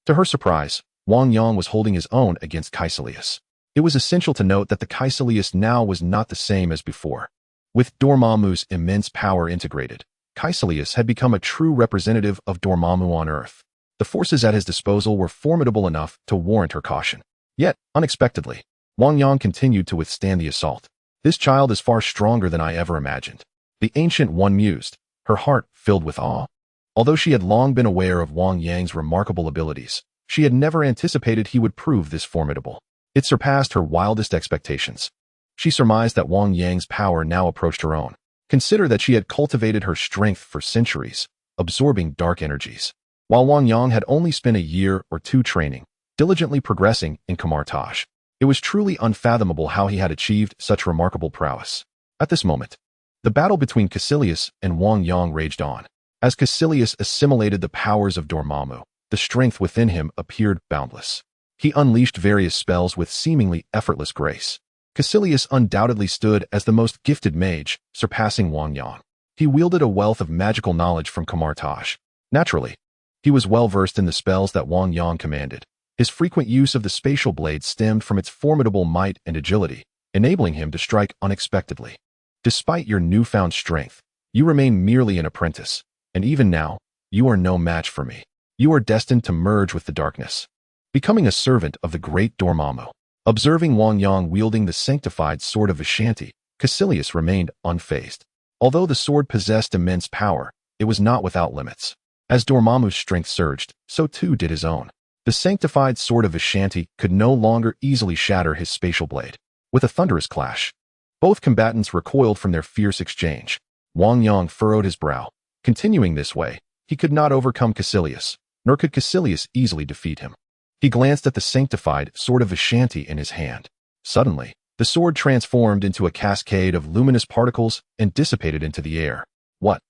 to her surprise, Wang Yang was holding his own against Caecilius. It was essential to note that the Caecilius now was not the same as before. With Dormammu's immense power integrated, Caecilius had become a true representative of Dormammu on Earth. The forces at his disposal were formidable enough to warrant her caution. Yet, unexpectedly, Wang Yang continued to withstand the assault. This child is far stronger than I ever imagined. The Ancient One mused, her heart filled with awe. Although she had long been aware of Wang Yang's remarkable abilities, she had never anticipated he would prove this formidable. It surpassed her wildest expectations. She surmised that Wang Yang's power now approached her own. Consider that she had cultivated her strength for centuries, absorbing dark energies, while Wang Yang had only spent a year or two training, diligently progressing in Kamar-Taj. It was truly unfathomable how he had achieved such remarkable prowess. At this moment, the battle between Caecilius and Wang Yang raged on. As Caecilius assimilated the powers of Dormammu, the strength within him appeared boundless. He unleashed various spells with seemingly effortless grace. Caecilius undoubtedly stood as the most gifted mage, surpassing Wang Yang. He wielded a wealth of magical knowledge from Kamar-Taj. Naturally, he was well versed in the spells that Wang Yang commanded. His frequent use of the spatial blade stemmed from its formidable might and agility, enabling him to strike unexpectedly. Despite your newfound strength, you remain merely an apprentice, and even now, you are no match for me. You are destined to merge with the darkness, becoming a servant of the great Dormammu. Observing Wang Yang wielding the sanctified sword of Vishanti, Caecilius remained unfazed. Although the sword possessed immense power, it was not without limits. As Dormammu's strength surged, so too did his own. The sanctified sword of Vishanti could no longer easily shatter his spatial blade. With a thunderous clash, both combatants recoiled from their fierce exchange. Wang Yang furrowed his brow. Continuing this way, he could not overcome Caecilius, nor could Caecilius easily defeat him. He glanced at the sanctified sword of Vishanti in his hand. Suddenly, the sword transformed into a cascade of luminous particles and dissipated into the air. What?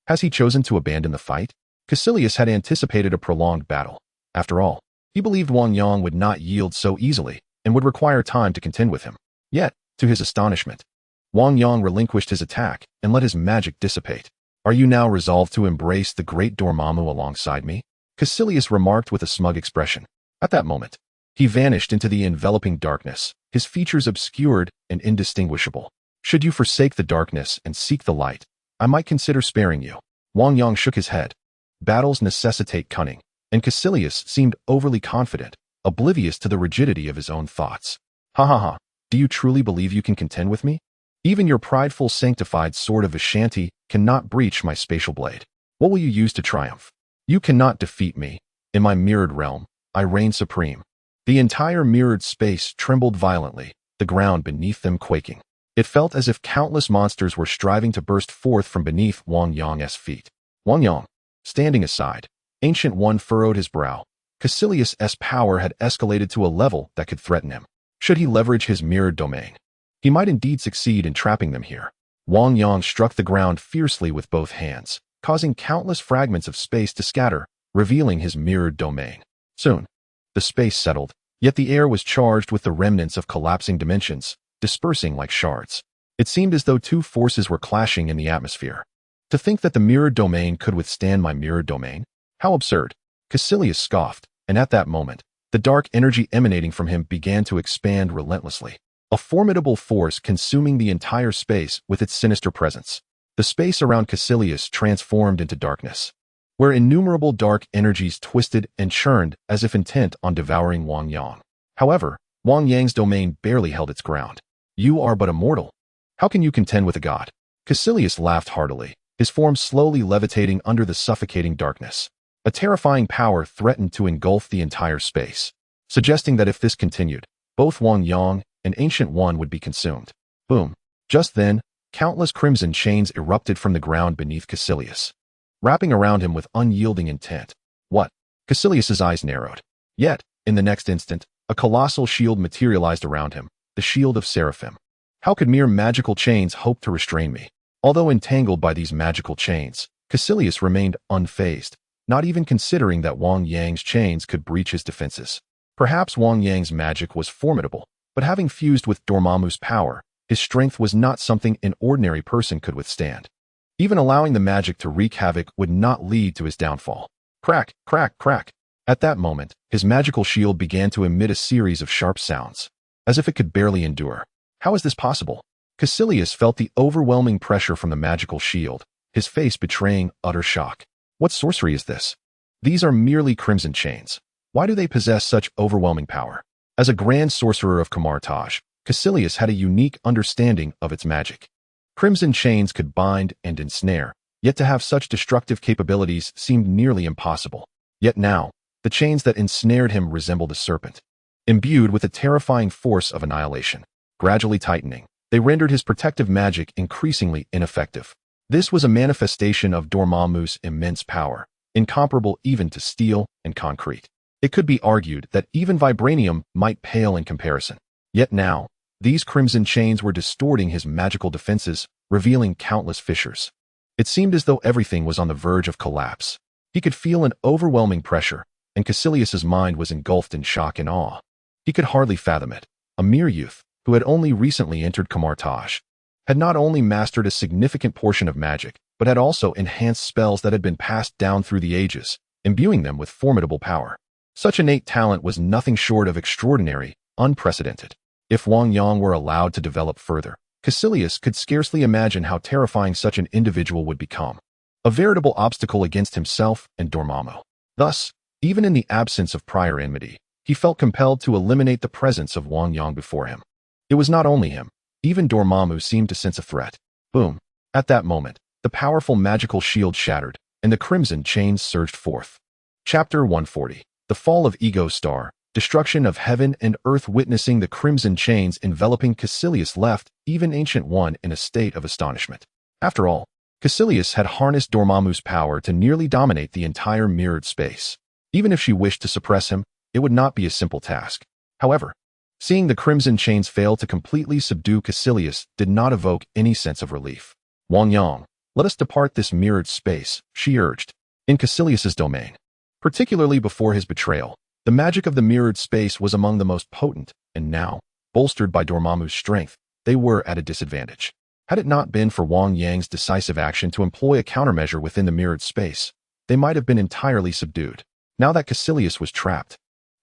Has he chosen to abandon the fight? Caecilius had anticipated a prolonged battle. After all, he believed Wang Yang would not yield so easily and would require time to contend with him. Yet, to his astonishment, Wang Yang relinquished his attack and let his magic dissipate. Are you now resolved to embrace the great Dormammu alongside me? Caecilius remarked with a smug expression. At that moment, he vanished into the enveloping darkness, his features obscured and indistinguishable. Should you forsake the darkness and seek the light, I might consider sparing you. Wang Yang shook his head. Battles necessitate cunning, and Caecilius seemed overly confident, oblivious to the rigidity of his own thoughts. Ha ha ha, do you truly believe you can contend with me? Even your prideful sanctified sword of Vishanti cannot breach my spatial blade. What will you use to triumph? You cannot defeat me. In my mirrored realm, I reign supreme. The entire mirrored space trembled violently, the ground beneath them quaking. It felt as if countless monsters were striving to burst forth from beneath Wang Yang's feet. Wang Yang, standing aside, Ancient One furrowed his brow. Caecilius' power had escalated to a level that could threaten him. Should he leverage his mirrored domain, he might indeed succeed in trapping them here. Wang Yang struck the ground fiercely with both hands, causing countless fragments of space to scatter, revealing his mirrored domain. Soon, the space settled, yet the air was charged with the remnants of collapsing dimensions, dispersing like shards. It seemed as though two forces were clashing in the atmosphere. To think that the mirrored domain could withstand my mirrored domain? How absurd! Caecilius scoffed, and at that moment, the dark energy emanating from him began to expand relentlessly. A formidable force consuming the entire space with its sinister presence. The space around Caecilius transformed into darkness, where innumerable dark energies twisted and churned as if intent on devouring Wang Yang. However, Wang Yang's domain barely held its ground. You are but a mortal. How can you contend with a god? Caecilius laughed heartily, his form slowly levitating under the suffocating darkness. A terrifying power threatened to engulf the entire space, suggesting that if this continued, both Wang Yang and Ancient One would be consumed. Boom. Just then, countless crimson chains erupted from the ground beneath Caecilius, wrapping around him with unyielding intent. What? Caecilius's eyes narrowed. Yet, in the next instant, a colossal shield materialized around him, the shield of Seraphim. How could mere magical chains hope to restrain me? Although entangled by these magical chains, Caecilius remained unfazed, not even considering that Wang Yang's chains could breach his defenses. Perhaps Wang Yang's magic was formidable, but having fused with Dormammu's power, His strength was not something an ordinary person could withstand. Even allowing the magic to wreak havoc would not lead to his downfall. Crack, crack, crack. At that moment, his magical shield began to emit a series of sharp sounds, as if it could barely endure. How is this possible? Caecilius felt the overwhelming pressure from the magical shield, his face betraying utter shock. What sorcery is this? These are merely crimson chains. Why do they possess such overwhelming power? As a grand sorcerer of Kamar-Taj, Caecilius had a unique understanding of its magic. Crimson chains could bind and ensnare, yet to have such destructive capabilities seemed nearly impossible. Yet now, the chains that ensnared him resembled a serpent, imbued with the terrifying force of annihilation. Gradually tightening, they rendered his protective magic increasingly ineffective. This was a manifestation of Dormammu's immense power, incomparable even to steel and concrete. It could be argued that even vibranium might pale in comparison. Yet now, these crimson chains were distorting his magical defenses, revealing countless fissures. It seemed as though everything was on the verge of collapse. He could feel an overwhelming pressure, and Caecilius's mind was engulfed in shock and awe. He could hardly fathom it. A mere youth, who had only recently entered Kamar-Taj, had not only mastered a significant portion of magic, but had also enhanced spells that had been passed down through the ages, imbuing them with formidable power. Such innate talent was nothing short of extraordinary, unprecedented. If Wang Yang were allowed to develop further, Caecilius could scarcely imagine how terrifying such an individual would become. A veritable obstacle against himself and Dormammu. Thus, even in the absence of prior enmity, he felt compelled to eliminate the presence of Wang Yang before him. It was not only him. Even Dormammu seemed to sense a threat. Boom. At that moment, the powerful magical shield shattered, and the crimson chains surged forth. Chapter 140. The Fall of Ego Star. Destruction of heaven and earth. Witnessing the crimson chains enveloping Caecilius left even Ancient One in a state of astonishment. After all, Caecilius had harnessed Dormammu's power to nearly dominate the entire mirrored space. Even if she wished to suppress him, it would not be a simple task. However, seeing the crimson chains fail to completely subdue Caecilius did not evoke any sense of relief. Wang Yang, let us depart this mirrored space, she urged. In Caecilius's domain, particularly before his betrayal, the magic of the mirrored space was among the most potent, and now, bolstered by Dormammu's strength, they were at a disadvantage. Had it not been for Wang Yang's decisive action to employ a countermeasure within the mirrored space, they might have been entirely subdued. Now that Caecilius was trapped,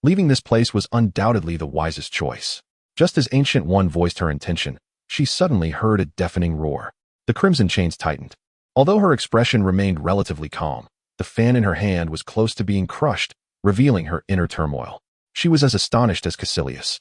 leaving this place was undoubtedly the wisest choice. Just as Ancient One voiced her intention, she suddenly heard a deafening roar. The crimson chains tightened. Although her expression remained relatively calm, the fan in her hand was close to being crushed, revealing her inner turmoil. She was as astonished as Caecilius.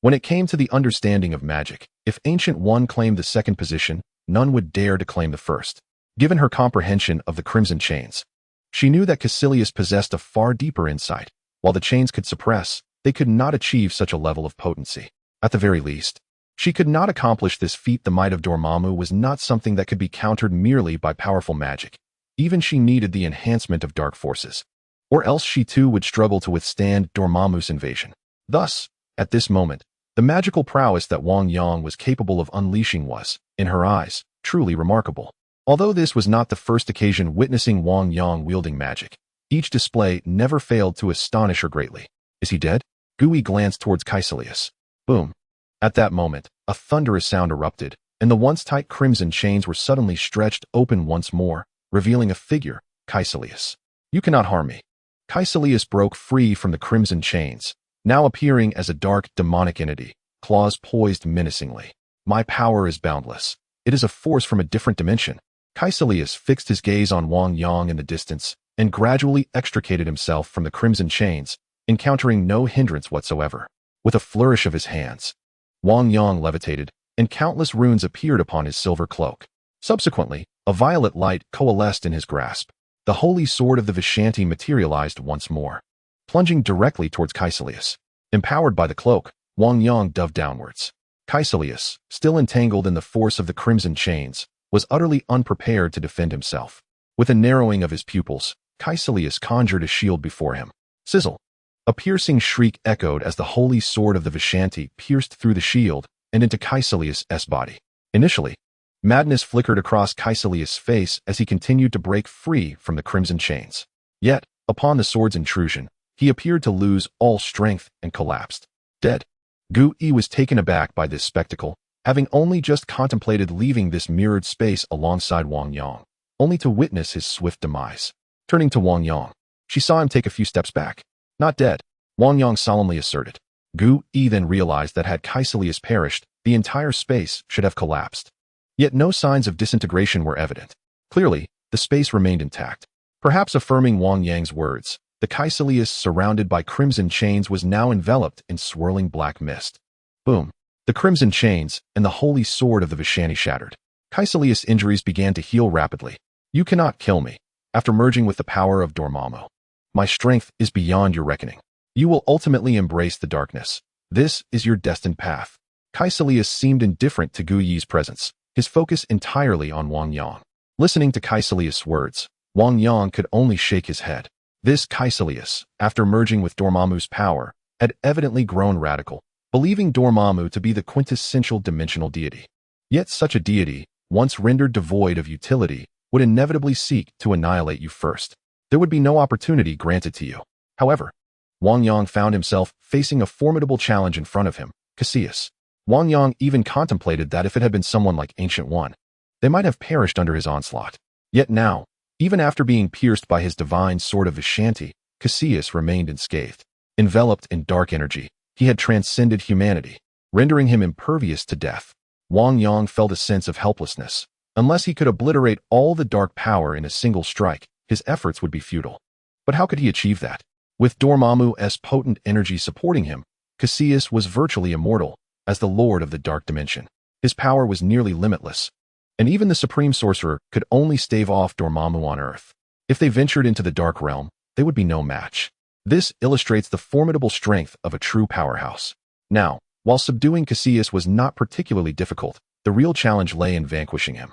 When it came to the understanding of magic, if Ancient One claimed the second position, none would dare to claim the first. Given her comprehension of the crimson chains, she knew that Caecilius possessed a far deeper insight. While the chains could suppress, they could not achieve such a level of potency. At the very least, she could not accomplish this feat. The might of Dormammu was not something that could be countered merely by powerful magic. Even she needed the enhancement of dark forces, or else she too would struggle to withstand Dormammu's invasion. Thus, at this moment, the magical prowess that Wang Yang was capable of unleashing was, in her eyes, truly remarkable. Although this was not the first occasion witnessing Wang Yang wielding magic, each display never failed to astonish her greatly. Is he dead? Gui glanced towards Caecilius. Boom. At that moment, a thunderous sound erupted, and the once tight crimson chains were suddenly stretched open once more, revealing a figure, Caecilius. You cannot harm me. Caecilius broke free from the crimson chains, now appearing as a dark, demonic entity, claws poised menacingly. My power is boundless. It is a force from a different dimension. Caecilius fixed his gaze on Wang Yang in the distance, and gradually extricated himself from the crimson chains, encountering no hindrance whatsoever. With a flourish of his hands, Wang Yang levitated, and countless runes appeared upon his silver cloak. Subsequently, a violet light coalesced in his grasp. The holy sword of the Vishanti materialized once more, plunging directly towards Caecilius. Empowered by the cloak, Wang Yang dove downwards. Caecilius, still entangled in the force of the crimson chains, was utterly unprepared to defend himself. With a narrowing of his pupils, Caecilius conjured a shield before him. Sizzle! A piercing shriek echoed as the holy sword of the Vishanti pierced through the shield and into Caecilius' body. Initially, madness flickered across Caecilius' face as he continued to break free from the crimson chains. Yet, upon the sword's intrusion, he appeared to lose all strength and collapsed. Dead. Gui was taken aback by this spectacle, having only just contemplated leaving this mirrored space alongside Wang Yang, only to witness his swift demise. Turning to Wang Yang, she saw him take a few steps back. Not dead, Wang Yang solemnly asserted. Gu Yi then realized that had Caecilius perished, the entire space should have collapsed. Yet no signs of disintegration were evident. Clearly, the space remained intact. Perhaps affirming Wang Yang's words, the Caecilius surrounded by crimson chains was now enveloped in swirling black mist. Boom. The crimson chains and the holy sword of the Vishanti shattered. Caecilius' injuries began to heal rapidly. You cannot kill me. After merging with the power of Dormammu, my strength is beyond your reckoning. You will ultimately embrace the darkness. This is your destined path. Caecilius seemed indifferent to Gu Yi's presence, his focus entirely on Wang Yang. Listening to Caecilius' words, Wang Yang could only shake his head. This Caecilius, after merging with Dormammu's power, had evidently grown radical, believing Dormammu to be the quintessential dimensional deity. Yet such a deity, once rendered devoid of utility, would inevitably seek to annihilate you first. There would be no opportunity granted to you. However, Wang Yang found himself facing a formidable challenge in front of him, Caecilius. Wang Yang even contemplated that if it had been someone like Ancient One, they might have perished under his onslaught. Yet now, even after being pierced by his divine sword of Vishanti, Caecilius remained unscathed. Enveloped in dark energy, he had transcended humanity, rendering him impervious to death. Wang Yang felt a sense of helplessness. Unless he could obliterate all the dark power in a single strike, his efforts would be futile. But how could he achieve that? With Dormammu's potent energy supporting him, Caecilius was virtually immortal, as the Lord of the Dark Dimension. His power was nearly limitless, and even the Supreme Sorcerer could only stave off Dormammu on Earth. If they ventured into the Dark Realm, they would be no match. This illustrates the formidable strength of a true powerhouse. Now, while subduing Caecilius was not particularly difficult, the real challenge lay in vanquishing him.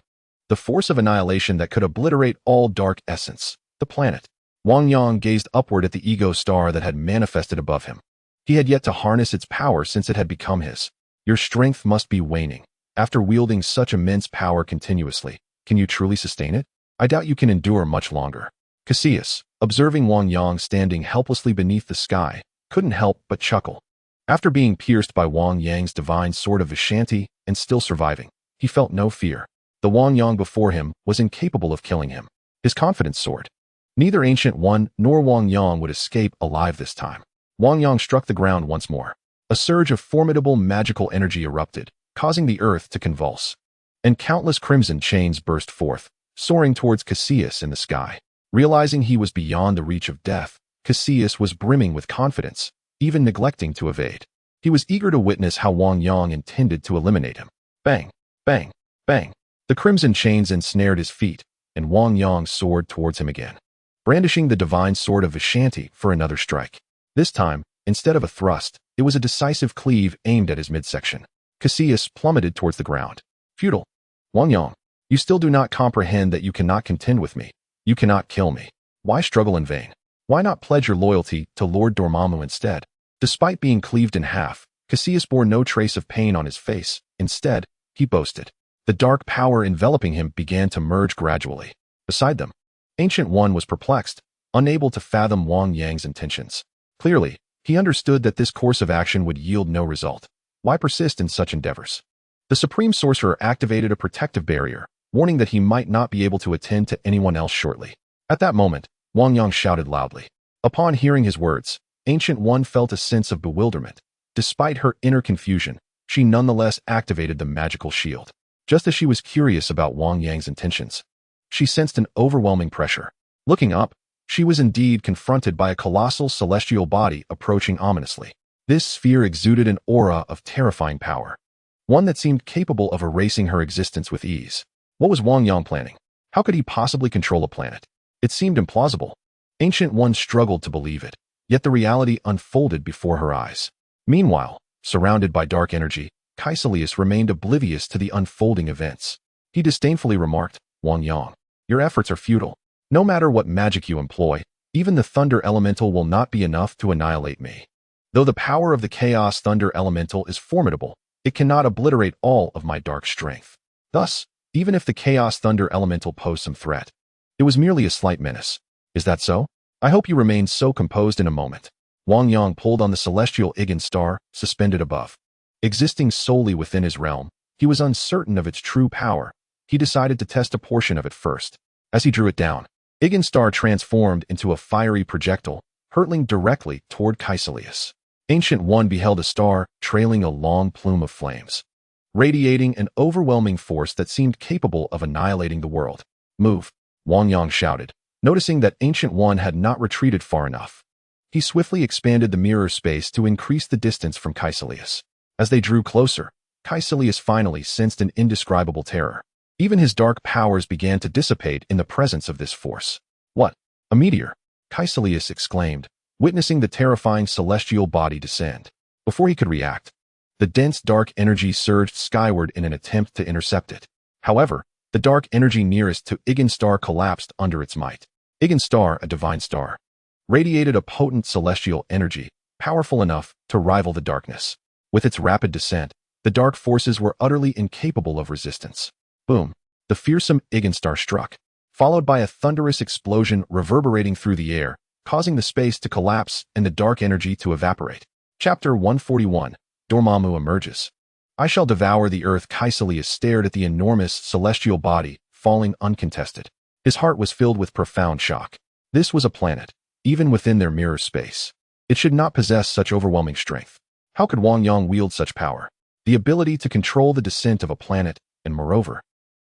The force of annihilation that could obliterate all dark essence, the planet. Wang Yang gazed upward at the ego star that had manifested above him. He had yet to harness its power since it had become his. Your strength must be waning. After wielding such immense power continuously, can you truly sustain it? I doubt you can endure much longer. Caecilius, observing Wang Yang standing helplessly beneath the sky, couldn't help but chuckle. After being pierced by Wang Yang's divine sword of Vishanti and still surviving, he felt no fear. The Wang Yang before him was incapable of killing him. His confidence soared. Neither Ancient One nor Wang Yang would escape alive this time. Wang Yang struck the ground once more. A surge of formidable magical energy erupted, causing the earth to convulse. And countless crimson chains burst forth, soaring towards Caecilius in the sky. Realizing he was beyond the reach of death, Caecilius was brimming with confidence, even neglecting to evade. He was eager to witness how Wang Yang intended to eliminate him. Bang, bang, bang. The crimson chains ensnared his feet, and Wang Yang soared towards him again, brandishing the divine sword of Vishanti for another strike. This time, instead of a thrust, it was a decisive cleave aimed at his midsection. Caecilius plummeted towards the ground. Futile. Wang Yang, you still do not comprehend that you cannot contend with me. You cannot kill me. Why struggle in vain? Why not pledge your loyalty to Lord Dormammu instead? Despite being cleaved in half, Caecilius bore no trace of pain on his face. Instead, he boasted. The dark power enveloping him began to merge gradually. Beside them, Ancient One was perplexed, unable to fathom Wang Yang's intentions. Clearly, he understood that this course of action would yield no result. Why persist in such endeavors? The Supreme Sorcerer activated a protective barrier, warning that he might not be able to attend to anyone else shortly. At that moment, Wang Yang shouted loudly. Upon hearing his words, Ancient One felt a sense of bewilderment. Despite her inner confusion, she nonetheless activated the magical shield. Just as she was curious about Wang Yang's intentions, she sensed an overwhelming pressure. Looking up, she was indeed confronted by a colossal celestial body approaching ominously. This sphere exuded an aura of terrifying power, one that seemed capable of erasing her existence with ease. What was Wang Yang planning? How could he possibly control a planet? It seemed implausible. Ancient One struggled to believe it, yet the reality unfolded before her eyes. Meanwhile, surrounded by dark energy, Caecilius remained oblivious to the unfolding events. He disdainfully remarked, Wang Yang, your efforts are futile. No matter what magic you employ, even the Thunder Elemental will not be enough to annihilate me. Though the power of the Chaos Thunder Elemental is formidable, it cannot obliterate all of my dark strength. Thus, even if the Chaos Thunder Elemental posed some threat, it was merely a slight menace. Is that so? I hope you remain so composed in a moment. Wang Yang pulled on the celestial Igan star, suspended above. Existing solely within his realm, He was uncertain of its true power. He decided to test a portion of it first. As he drew it down, Igenstar transformed into a fiery projectile, hurtling directly toward Caecilius. Ancient One beheld a star trailing a long plume of flames, radiating an overwhelming force that seemed capable of annihilating the world. "Move," Wang Yang shouted, noticing that Ancient One had not retreated far enough. He swiftly expanded the mirror space to increase the distance from Caecilius. As they drew closer, Caecilius finally sensed an indescribable terror. Even his dark powers began to dissipate in the presence of this force. "What? A meteor?" Caecilius exclaimed, witnessing the terrifying celestial body descend. Before he could react, the dense dark energy surged skyward in an attempt to intercept it. However, the dark energy nearest to Igenstar collapsed under its might. Igenstar, a divine star, radiated a potent celestial energy, powerful enough to rival the darkness. With its rapid descent, the dark forces were utterly incapable of resistance. Boom! The fearsome Igenstar struck, followed by a thunderous explosion reverberating through the air, causing the space to collapse and the dark energy to evaporate. Chapter 141. Dormammu emerges. "I shall devour the earth." Caecilius stared at the enormous celestial body, falling uncontested. His heart was filled with profound shock. This was a planet, even within their mirror space. It should not possess such overwhelming strength. How could Wang Yang wield such power? The ability to control the descent of a planet, and moreover,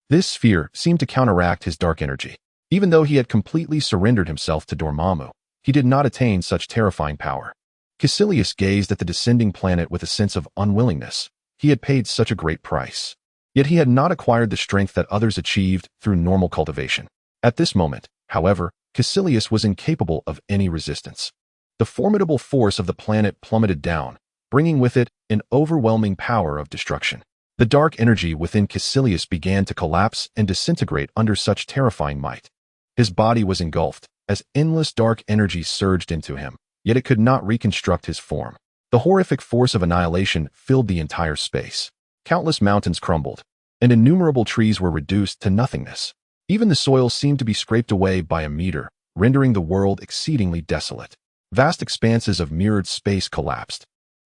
this sphere seemed to counteract his dark energy. Even though he had completely surrendered himself to Dormammu, he did not attain such terrifying power. Caecilius gazed at the descending planet with a sense of unwillingness. He had paid such a great price. Yet he had not acquired the strength that others achieved through normal cultivation. At this moment, however, Caecilius was incapable of any resistance. The formidable force of the planet plummeted down, bringing with it an overwhelming power of destruction. The dark energy within Caecilius began to collapse and disintegrate under such terrifying might. His body was engulfed, as endless dark energy surged into him, yet it could not reconstruct his form. The horrific force of annihilation filled the entire space. Countless mountains crumbled, and innumerable trees were reduced to nothingness. Even the soil seemed to be scraped away by a meteor, rendering the world exceedingly desolate. Vast expanses of mirrored space collapsed.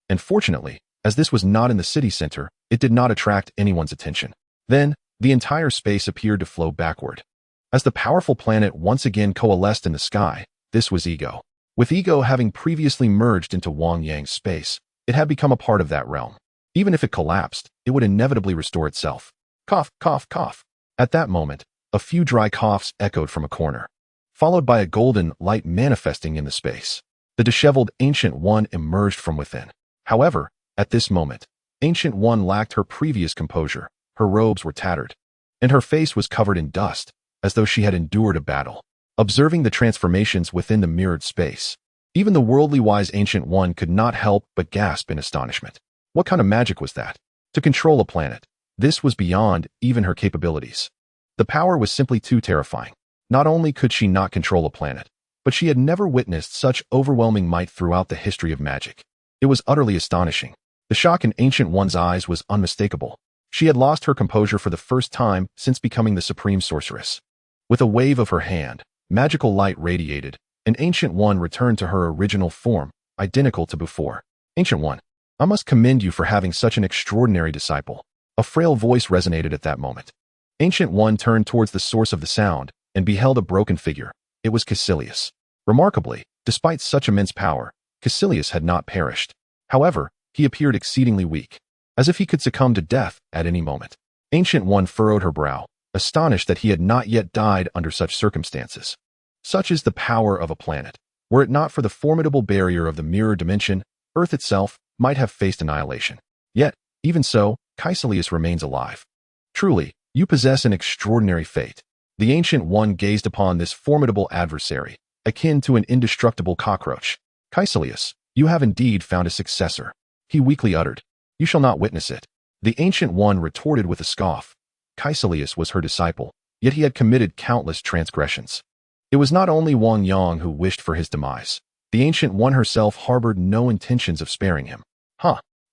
And fortunately, as this was not in the city center, it did not attract anyone's attention. Then, the entire space appeared to flow backward. As the powerful planet once again coalesced in the sky, this was Ego. With Ego having previously merged into Wang Yang's space, it had become a part of that realm. Even if it collapsed, it would inevitably restore itself. Cough, cough, cough. At that moment, a few dry coughs echoed from a corner, followed by a golden light manifesting in the space. The disheveled Ancient One emerged from within. However, at this moment, Ancient One lacked her previous composure. Her robes were tattered, and her face was covered in dust, as though she had endured a battle. Observing the transformations within the mirrored space, even the worldly wise Ancient One could not help but gasp in astonishment. What kind of magic was that? To control a planet, this was beyond even her capabilities. The power was simply too terrifying. Not only could she not control a planet, but she had never witnessed such overwhelming might throughout the history of magic. It was utterly astonishing. The shock in Ancient One's eyes was unmistakable. She had lost her composure for the first time since becoming the Supreme Sorceress. With a wave of her hand, magical light radiated, and Ancient One returned to her original form, identical to before. "Ancient One, I must commend you for having such an extraordinary disciple." A frail voice resonated at that moment. Ancient One turned towards the source of the sound and beheld a broken figure. It was Caecilius. Remarkably, despite such immense power, Caecilius had not perished. However, he appeared exceedingly weak, as if he could succumb to death at any moment. Ancient One furrowed her brow, astonished that he had not yet died under such circumstances. Such is the power of a planet. Were it not for the formidable barrier of the mirror dimension, Earth itself might have faced annihilation. Yet, even so, Caecilius remains alive. Truly, you possess an extraordinary fate. The Ancient One gazed upon this formidable adversary, akin to an indestructible cockroach. "Caecilius, you have indeed found a successor," he weakly uttered. "You shall not witness it." The Ancient One retorted with a scoff. Caecilius was her disciple, yet he had committed countless transgressions. It was not only Wang Yang who wished for his demise. The Ancient One herself harbored no intentions of sparing him.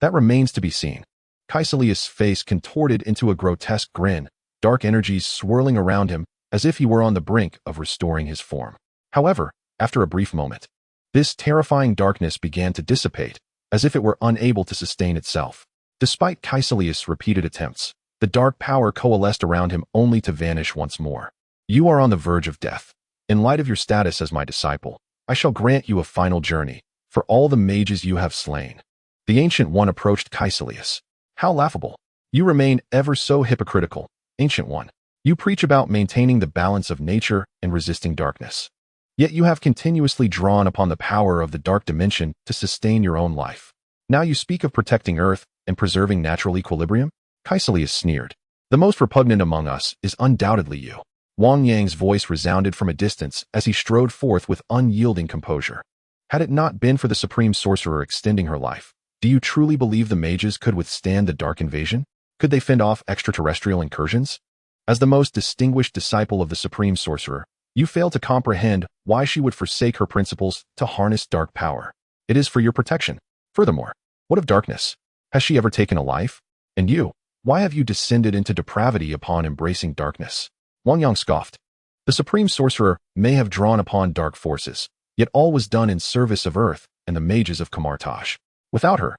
That remains to be seen. Caecilius' face contorted into a grotesque grin, dark energies swirling around him as if he were on the brink of restoring his form. However, after a brief moment, this terrifying darkness began to dissipate, as if it were unable to sustain itself. Despite Caecilius' repeated attempts, The dark power coalesced around him only to vanish once more. You are on the verge of death. In light of your status as my disciple, I shall grant you a final journey for all the mages you have slain. The Ancient One approached Caecilius. How laughable. You remain ever so hypocritical, Ancient One. You preach about maintaining the balance of nature and resisting darkness. Yet you have continuously drawn upon the power of the dark dimension to sustain your own life. Now you speak of protecting Earth and preserving natural equilibrium? Caecilius sneered. The most repugnant among us is undoubtedly you. Wang Yang's voice resounded from a distance as he strode forth with unyielding composure. Had it not been for the Supreme Sorcerer extending her life, do you truly believe the mages could withstand the dark invasion? Could they fend off extraterrestrial incursions? As the most distinguished disciple of the Supreme Sorcerer, you fail to comprehend why she would forsake her principles to harness dark power. It is for your protection. Furthermore, what of darkness? Has she ever taken a life? And you, why have you descended into depravity upon embracing darkness? Wang Yang scoffed. The Supreme Sorcerer may have drawn upon dark forces, yet all was done in service of Earth and the mages of Kamar-Taj. Without her,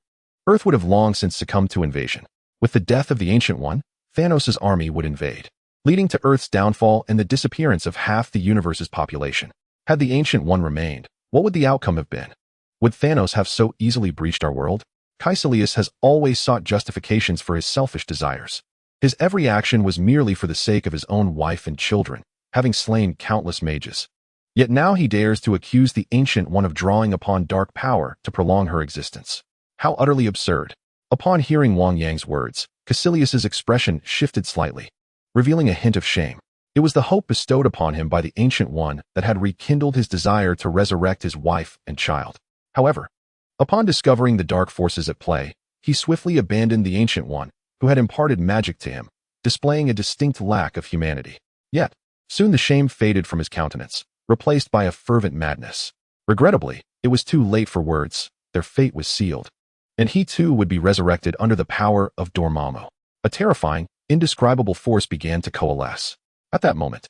Earth would have long since succumbed to invasion. With the death of the Ancient One, Thanos' army would invade, leading to Earth's downfall and the disappearance of half the universe's population. Had the Ancient One remained, what would the outcome have been? Would Thanos have so easily breached our world? Caecilius has always sought justifications for his selfish desires. His every action was merely for the sake of his own wife and children, having slain countless mages. Yet now he dares to accuse the Ancient One of drawing upon dark power to prolong her existence. How utterly absurd. Upon hearing Wang Yang's words, Caecilius's expression shifted slightly, revealing a hint of shame. It was the hope bestowed upon him by the Ancient One that had rekindled his desire to resurrect his wife and child. However, upon discovering the dark forces at play, he swiftly abandoned the Ancient One, who had imparted magic to him, displaying a distinct lack of humanity. Yet, soon the shame faded from his countenance, replaced by a fervent madness. Regrettably, it was too late for words. Their fate was sealed. And he too would be resurrected under the power of Dormammu. A terrifying, indescribable force began to coalesce. At that moment,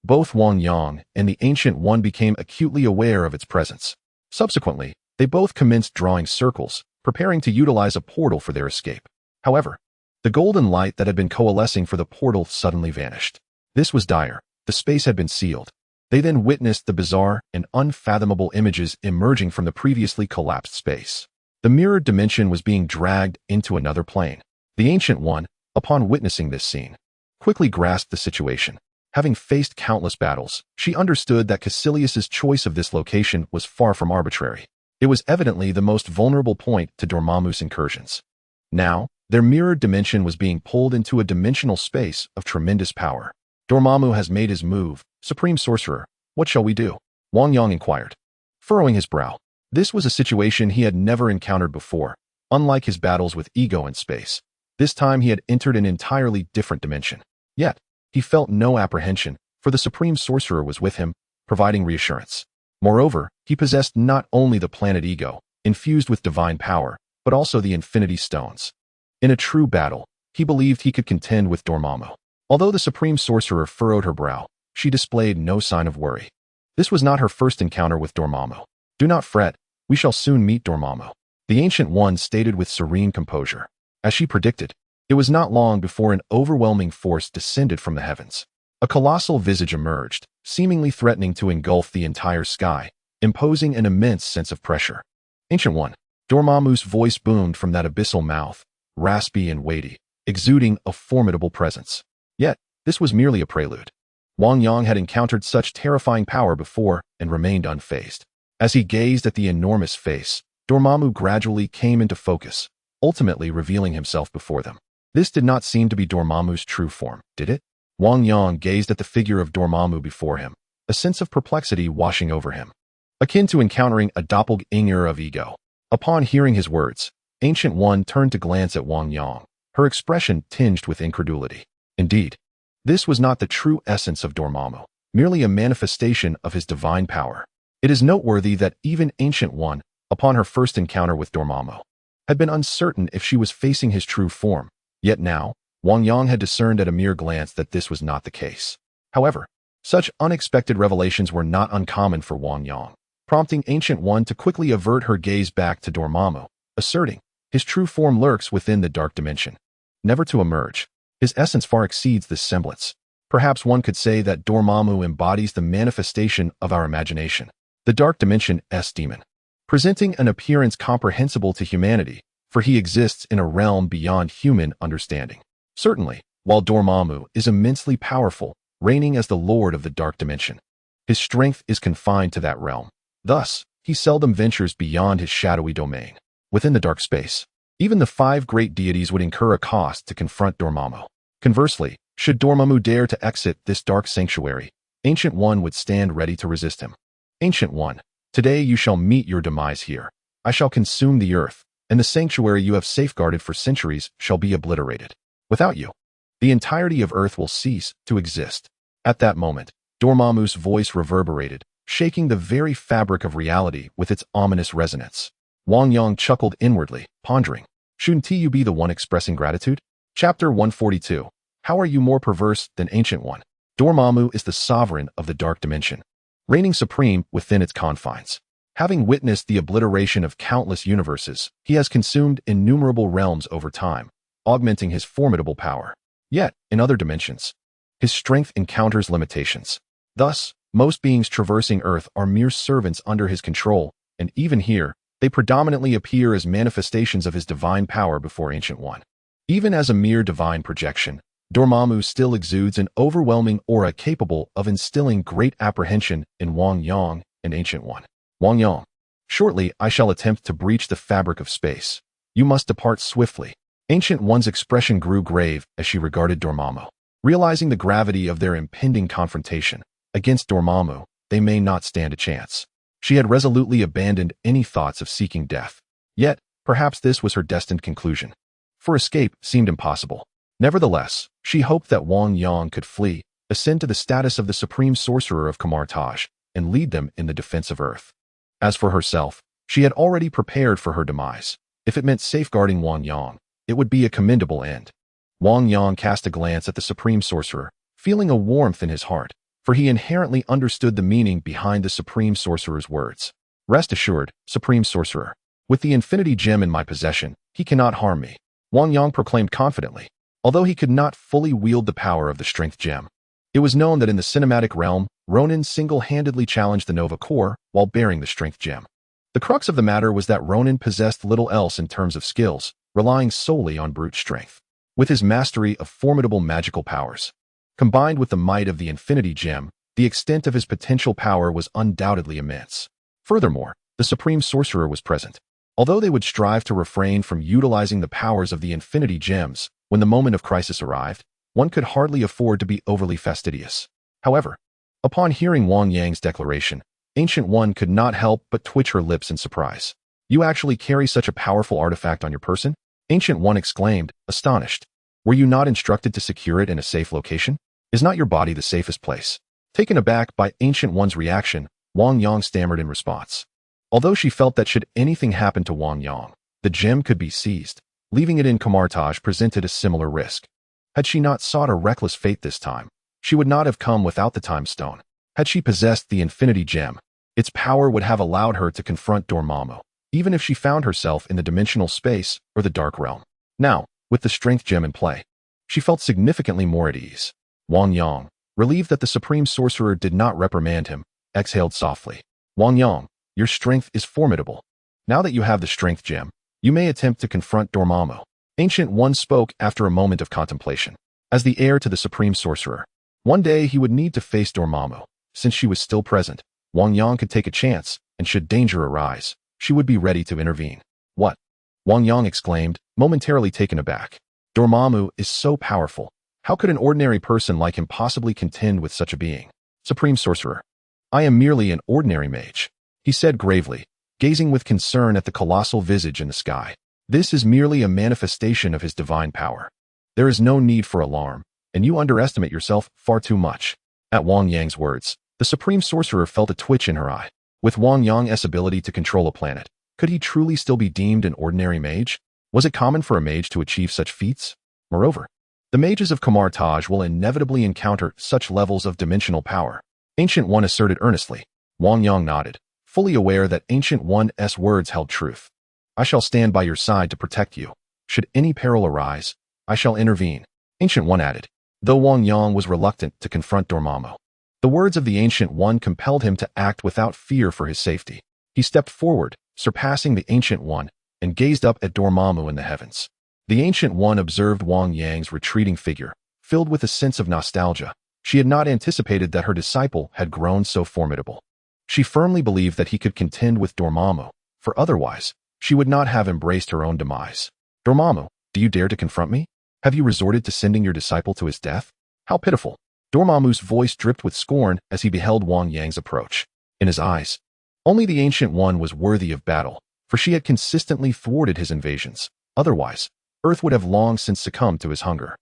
both Wang Yang and the Ancient One became acutely aware of its presence. Subsequently, they both commenced drawing circles, preparing to utilize a portal for their escape. However, the golden light that had been coalescing for the portal suddenly vanished. This was dire. The space had been sealed. They then witnessed the bizarre and unfathomable images emerging from the previously collapsed space. The mirrored dimension was being dragged into another plane. The Ancient One, upon witnessing this scene, quickly grasped the situation. Having faced countless battles, she understood that Caecilius's choice of this location was far from arbitrary. It was evidently the most vulnerable point to Dormammu's incursions. Now, their mirrored dimension was being pulled into a dimensional space of tremendous power. Dormammu has made his move. Supreme Sorcerer, what shall we do? Wang Yang inquired, furrowing his brow. This was a situation he had never encountered before. Unlike his battles with ego and space, this time he had entered an entirely different dimension. Yet, he felt no apprehension, for the Supreme Sorcerer was with him, providing reassurance. Moreover, he possessed not only the planet ego, infused with divine power, but also the Infinity Stones. In a true battle, he believed he could contend with Dormammu. Although the Supreme Sorcerer furrowed her brow, she displayed no sign of worry. This was not her first encounter with Dormammu. Do not fret, we shall soon meet Dormammu, the Ancient One stated with serene composure. As she predicted, it was not long before an overwhelming force descended from the heavens. A colossal visage emerged, seemingly threatening to engulf the entire sky, imposing an immense sense of pressure. Ancient One, Dormammu's voice boomed from that abyssal mouth, raspy and weighty, exuding a formidable presence. Yet, this was merely a prelude. Wang Yang had encountered such terrifying power before and remained unfazed. As he gazed at the enormous face, Dormammu gradually came into focus, ultimately revealing himself before them. This did not seem to be Dormammu's true form, did it? Wang Yang gazed at the figure of Dormammu before him, a sense of perplexity washing over him, akin to encountering a doppelganger of ego. Upon hearing his words, Ancient One turned to glance at Wang Yang, her expression tinged with incredulity. Indeed, this was not the true essence of Dormammu, merely a manifestation of his divine power. It is noteworthy that even Ancient One, upon her first encounter with Dormammu, had been uncertain if she was facing his true form. Yet now, Wang Yang had discerned at a mere glance that this was not the case. However, such unexpected revelations were not uncommon for Wang Yang, prompting Ancient One to quickly avert her gaze back to Dormammu, asserting, his true form lurks within the dark dimension, never to emerge. His essence far exceeds this semblance. Perhaps one could say that Dormammu embodies the manifestation of our imagination, the dark dimension's demon, presenting an appearance comprehensible to humanity, for he exists in a realm beyond human understanding. Certainly, while Dormammu is immensely powerful, reigning as the lord of the dark dimension, his strength is confined to that realm. Thus, he seldom ventures beyond his shadowy domain. Within the dark space, even the 5 great deities would incur a cost to confront Dormammu. Conversely, should Dormammu dare to exit this dark sanctuary, Ancient One would stand ready to resist him. Ancient One, today you shall meet your demise here. I shall consume the earth, and the sanctuary you have safeguarded for centuries shall be obliterated. Without you, the entirety of earth will cease to exist. At that moment, Dormammu's voice reverberated, shaking the very fabric of reality with its ominous resonance. Wang Yang chuckled inwardly, pondering, shouldn't you be the one expressing gratitude? Chapter 142. How are you more perverse than Ancient One? Dormammu is the sovereign of the dark dimension, reigning supreme within its confines. Having witnessed the obliteration of countless universes, he has consumed innumerable realms over time, augmenting his formidable power. Yet, in other dimensions, his strength encounters limitations. Thus, most beings traversing Earth are mere servants under his control, and even here, they predominantly appear as manifestations of his divine power before Ancient One. Even as a mere divine projection, Dormammu still exudes an overwhelming aura capable of instilling great apprehension in Wang Yang and Ancient One. Wang Yang, shortly I shall attempt to breach the fabric of space. You must depart swiftly. Ancient One's expression grew grave as she regarded Dormammu. Realizing the gravity of their impending confrontation, against Dormammu, they may not stand a chance. She had resolutely abandoned any thoughts of seeking death. Yet, perhaps this was her destined conclusion. For escape seemed impossible. Nevertheless, she hoped that Wang Yang could flee, ascend to the status of the supreme sorcerer of Kamar-Taj, and lead them in the defense of Earth. As for herself, she had already prepared for her demise. If it meant safeguarding Wang Yang, it would be a commendable end. Wang Yang cast a glance at the supreme sorcerer, feeling a warmth in his heart, for he inherently understood the meaning behind the supreme sorcerer's words. Rest assured, supreme sorcerer, with the infinity gem in my possession, he cannot harm me, Wang Yang proclaimed confidently. Although he could not fully wield the power of the strength gem, it was known that in the cinematic realm, Ronin single-handedly challenged the Nova Core while bearing the strength gem. The crux of the matter was that Ronin possessed little else in terms of skills, relying solely on brute strength. With his mastery of formidable magical powers, combined with the might of the Infinity Gem, the extent of his potential power was undoubtedly immense. Furthermore, the Supreme Sorcerer was present. Although they would strive to refrain from utilizing the powers of the Infinity Gems, when the moment of crisis arrived, one could hardly afford to be overly fastidious. However, upon hearing Wang Yang's declaration, Ancient One could not help but twitch her lips in surprise. You actually carry such a powerful artifact on your person? Ancient One exclaimed, astonished. Were you not instructed to secure it in a safe location? Is not your body the safest place? Taken aback by Ancient One's reaction, Wang Yang stammered in response. Although she felt that should anything happen to Wang Yang, the gem could be seized, leaving it in Kamar-Taj presented a similar risk. Had she not sought a reckless fate this time, she would not have come without the Time Stone. Had she possessed the Infinity Gem, its power would have allowed her to confront Dormammu, even if she found herself in the dimensional space or the Dark Realm. Now, with the Strength Gem in play, she felt significantly more at ease. Wang Yang, relieved that the Supreme Sorcerer did not reprimand him, exhaled softly. Wang Yang, your strength is formidable. Now that you have the Strength Gem, you may attempt to confront Dormammu. Ancient One spoke after a moment of contemplation. As the heir to the Supreme Sorcerer, one day he would need to face Dormammu. Since she was still present, Wang Yang could take a chance, and should danger arise, she would be ready to intervene. What? Wang Yang exclaimed, momentarily taken aback. Dormammu is so powerful. How could an ordinary person like him possibly contend with such a being? Supreme Sorcerer, I am merely an ordinary mage, he said gravely, gazing with concern at the colossal visage in the sky. This is merely a manifestation of his divine power. There is no need for alarm, and you underestimate yourself far too much. At Wang Yang's words, the Supreme Sorcerer felt a twitch in her eye. With Wang Yang's ability to control a planet, could he truly still be deemed an ordinary mage? Was it common for a mage to achieve such feats? Moreover, the mages of Kamar-Taj will inevitably encounter such levels of dimensional power. Ancient One asserted earnestly. Wang Yang nodded, fully aware that Ancient One's words held truth. I shall stand by your side to protect you. Should any peril arise, I shall intervene. Ancient One added, though Wang Yang was reluctant to confront Dormammu. The words of the Ancient One compelled him to act without fear for his safety. He stepped forward, surpassing the Ancient One, and gazed up at Dormammu in the heavens. The Ancient One observed Wang Yang's retreating figure, filled with a sense of nostalgia. She had not anticipated that her disciple had grown so formidable. She firmly believed that he could contend with Dormammu, for otherwise, she would not have embraced her own demise. Dormammu, do you dare to confront me? Have you resorted to sending your disciple to his death? How pitiful. Dormammu's voice dripped with scorn as he beheld Wang Yang's approach. In his eyes, only the Ancient One was worthy of battle, for she had consistently thwarted his invasions. Otherwise, Earth would have long since succumbed to his hunger.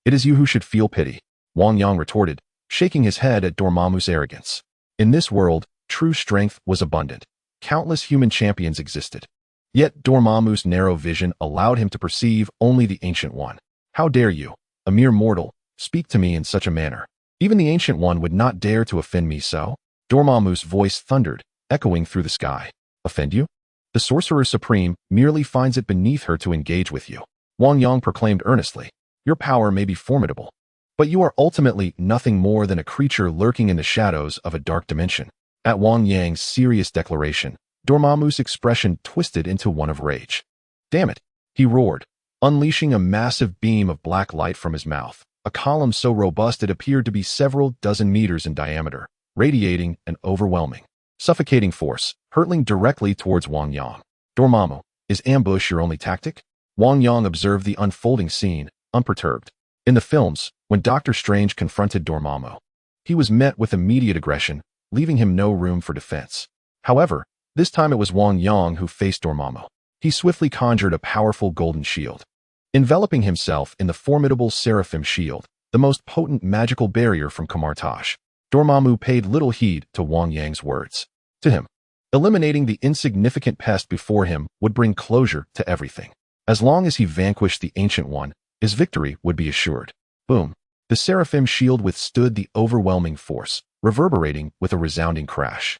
It is you who should feel pity, Wang Yang retorted, shaking his head at Dormammu's arrogance. In this world, true strength was abundant. Countless human champions existed. Yet Dormammu's narrow vision allowed him to perceive only the Ancient One. How dare you, a mere mortal, speak to me in such a manner? Even the Ancient One would not dare to offend me so? Dormammu's voice thundered, echoing through the sky. Offend you? The Sorcerer Supreme merely finds it beneath her to engage with you. Wang Yang proclaimed earnestly. Your power may be formidable, but you are ultimately nothing more than a creature lurking in the shadows of a dark dimension. At Wang Yang's serious declaration, Dormammu's expression twisted into one of rage. Damn it, he roared, unleashing a massive beam of black light from his mouth, a column so robust it appeared to be several dozen meters in diameter, radiating an overwhelming, suffocating force, hurtling directly towards Wang Yang. Dormammu, is ambush your only tactic? Wang Yang observed the unfolding scene, unperturbed. In the films, when Doctor Strange confronted Dormammu, he was met with immediate aggression, leaving him no room for defense. However, this time it was Wang Yang who faced Dormammu. He swiftly conjured a powerful golden shield. Enveloping himself in the formidable Seraphim shield, the most potent magical barrier from Kamar-Taj, Dormammu paid little heed to Wang Yang's words. To him, eliminating the insignificant pest before him would bring closure to everything. As long as he vanquished the Ancient One, his victory would be assured. Boom. The Seraphim shield withstood the overwhelming force, reverberating with a resounding crash.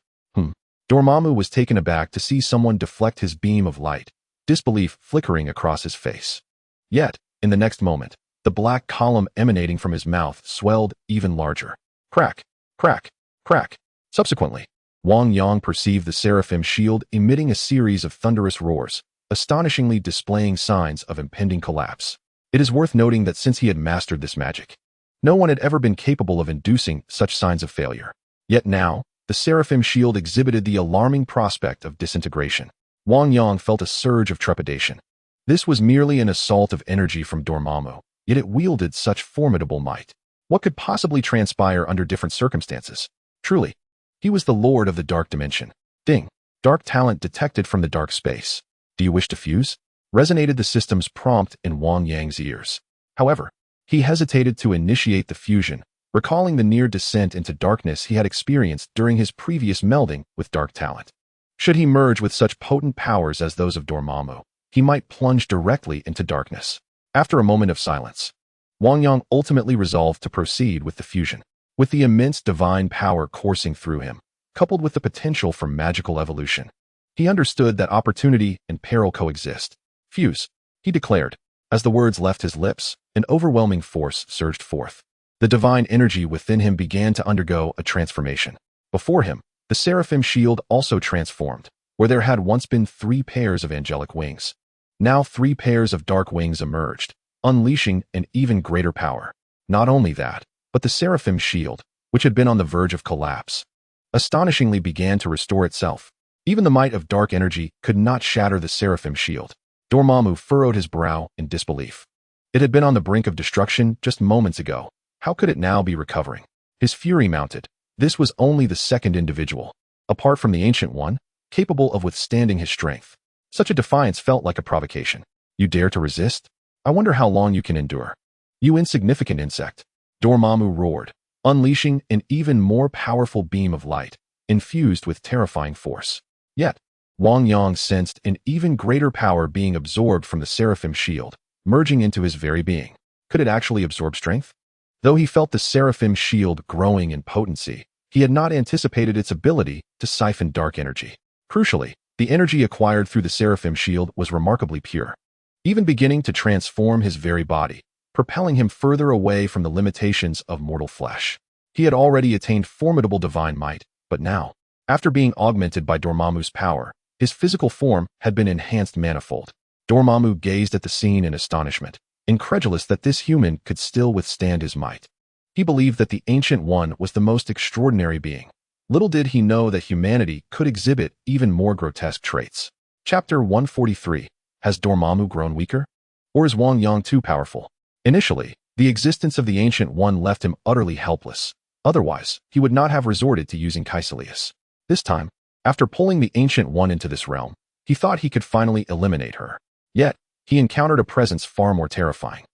Dormammu was taken aback to see someone deflect his beam of light, disbelief flickering across his face. Yet, in the next moment, the black column emanating from his mouth swelled even larger. Crack, crack, crack. Subsequently, Wang Yang perceived the Seraphim shield emitting a series of thunderous roars, astonishingly displaying signs of impending collapse. It is worth noting that since he had mastered this magic, no one had ever been capable of inducing such signs of failure. Yet now, the Seraphim shield exhibited the alarming prospect of disintegration. Wang Yang felt a surge of trepidation. This was merely an assault of energy from Dormammu, yet it wielded such formidable might. What could possibly transpire under different circumstances? Truly, he was the lord of the dark dimension. Ding! Dark talent detected from the dark space. Do you wish to fuse? Resonated the system's prompt in Wang Yang's ears. However, he hesitated to initiate the fusion, recalling the near descent into darkness he had experienced during his previous melding with dark talent. Should he merge with such potent powers as those of Dormammu, he might plunge directly into darkness. After a moment of silence, Wang Yang ultimately resolved to proceed with the fusion. With the immense divine power coursing through him, coupled with the potential for magical evolution, he understood that opportunity and peril coexist. Fuse, he declared. As the words left his lips, an overwhelming force surged forth. The divine energy within him began to undergo a transformation. Before him, the Seraphim shield also transformed, where there had once been 3 pairs of angelic wings. Now 3 pairs of dark wings emerged, unleashing an even greater power. Not only that, but the Seraphim shield, which had been on the verge of collapse, astonishingly began to restore itself. Even the might of dark energy could not shatter the Seraphim shield. Dormammu furrowed his brow in disbelief. It had been on the brink of destruction just moments ago. How could it now be recovering? His fury mounted. This was only the second individual, apart from the Ancient One, capable of withstanding his strength. Such a defiance felt like a provocation. You dare to resist? I wonder how long you can endure. You insignificant insect. Dormammu roared, unleashing an even more powerful beam of light, infused with terrifying force. Yet, Wang Yang sensed an even greater power being absorbed from the Seraphim shield, merging into his very being. Could it actually absorb strength? Though he felt the Seraphim shield growing in potency, he had not anticipated its ability to siphon dark energy. Crucially, the energy acquired through the Seraphim shield was remarkably pure. Even beginning to transform his very body, propelling him further away from the limitations of mortal flesh. He had already attained formidable divine might, but now, after being augmented by Dormammu's power, his physical form had been enhanced manifold. Dormammu gazed at the scene in astonishment, incredulous that this human could still withstand his might. He believed that the Ancient One was the most extraordinary being. Little did he know that humanity could exhibit even more grotesque traits. Chapter 143. Has Dormammu grown weaker? Or is Wang Yang too powerful? Initially, the existence of the Ancient One left him utterly helpless. Otherwise, he would not have resorted to using Caecilius. This time, after pulling the Ancient One into this realm, he thought he could finally eliminate her. Yet, he encountered a presence far more terrifying.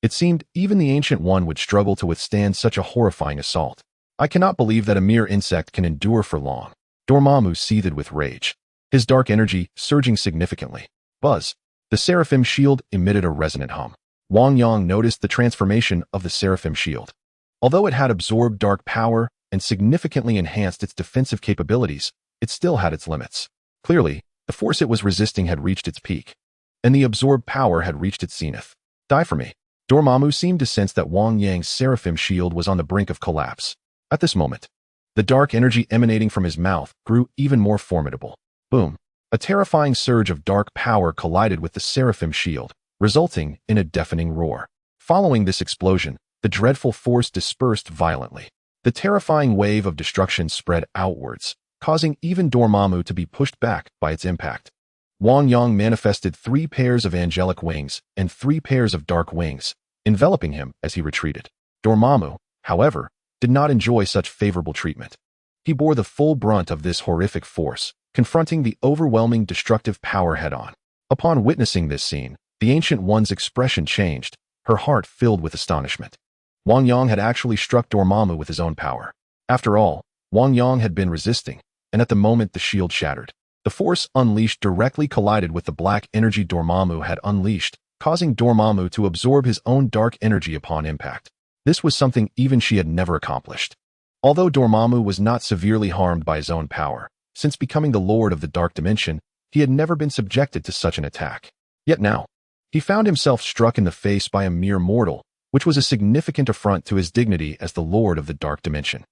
It seemed even the Ancient One would struggle to withstand such a horrifying assault. I cannot believe that a mere insect can endure for long. Dormammu seethed with rage, his dark energy surging significantly. Buzz. The Seraphim shield emitted a resonant hum. Wang Yang noticed the transformation of the Seraphim shield. Although it had absorbed dark power and significantly enhanced its defensive capabilities, it still had its limits. Clearly, the force it was resisting had reached its peak, and the absorbed power had reached its zenith. Die for me. Dormammu seemed to sense that Wang Yang's Seraphim shield was on the brink of collapse. At this moment, the dark energy emanating from his mouth grew even more formidable. Boom! A terrifying surge of dark power collided with the Seraphim shield, resulting in a deafening roar. Following this explosion, the dreadful force dispersed violently. The terrifying wave of destruction spread outwards, causing even Dormammu to be pushed back by its impact. Wang Yang manifested 3 pairs of angelic wings and 3 pairs of dark wings, enveloping him as he retreated. Dormammu, however, did not enjoy such favorable treatment. He bore the full brunt of this horrific force, confronting the overwhelming destructive power head-on. Upon witnessing this scene, the Ancient One's expression changed, her heart filled with astonishment. Wang Yang had actually struck Dormammu with his own power. After all, Wang Yang had been resisting, and at the moment the shield shattered. The force unleashed directly collided with the black energy Dormammu had unleashed, causing Dormammu to absorb his own dark energy upon impact. This was something even she had never accomplished. Although Dormammu was not severely harmed by his own power, since becoming the Lord of the Dark Dimension, he had never been subjected to such an attack. Yet now, he found himself struck in the face by a mere mortal, which was a significant affront to his dignity as the Lord of the Dark Dimension.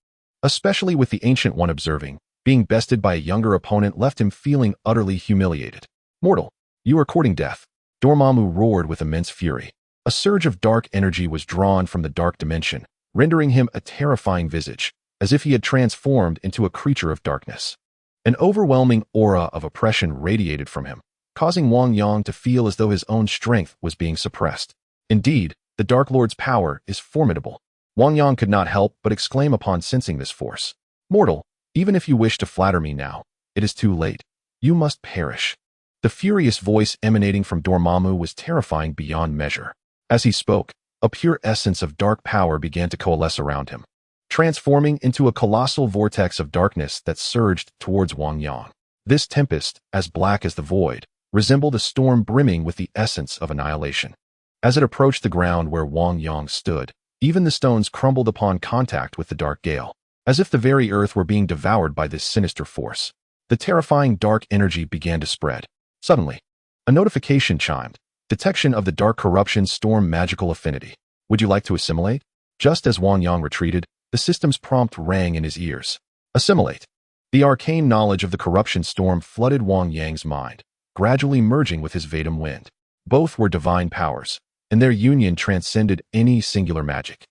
Especially with the Ancient One observing, being bested by a younger opponent left him feeling utterly humiliated. Mortal, you are courting death. Dormammu roared with immense fury. A surge of dark energy was drawn from the Dark Dimension, rendering him a terrifying visage, as if he had transformed into a creature of darkness. An overwhelming aura of oppression radiated from him, causing Wang Yang to feel as though his own strength was being suppressed. Indeed, the Dark Lord's power is formidable. Wang Yang could not help but exclaim upon sensing this force. Mortal, even if you wish to flatter me now, it is too late. You must perish. The furious voice emanating from Dormammu was terrifying beyond measure. As he spoke, a pure essence of dark power began to coalesce around him, transforming into a colossal vortex of darkness that surged towards Wang Yang. This tempest, as black as the void, resembled a storm brimming with the essence of annihilation. As it approached the ground where Wang Yang stood, even the stones crumbled upon contact with the dark gale, as if the very earth were being devoured by this sinister force. The terrifying dark energy began to spread. Suddenly, a notification chimed. Detection of the Dark Corruption Storm Magical Affinity. Would you like to assimilate? Just as Wang Yang retreated, the system's prompt rang in his ears. Assimilate. The arcane knowledge of the corruption storm flooded Wang Yang's mind, gradually merging with his Vedum wind. Both were divine powers, and their union transcended any singular magic.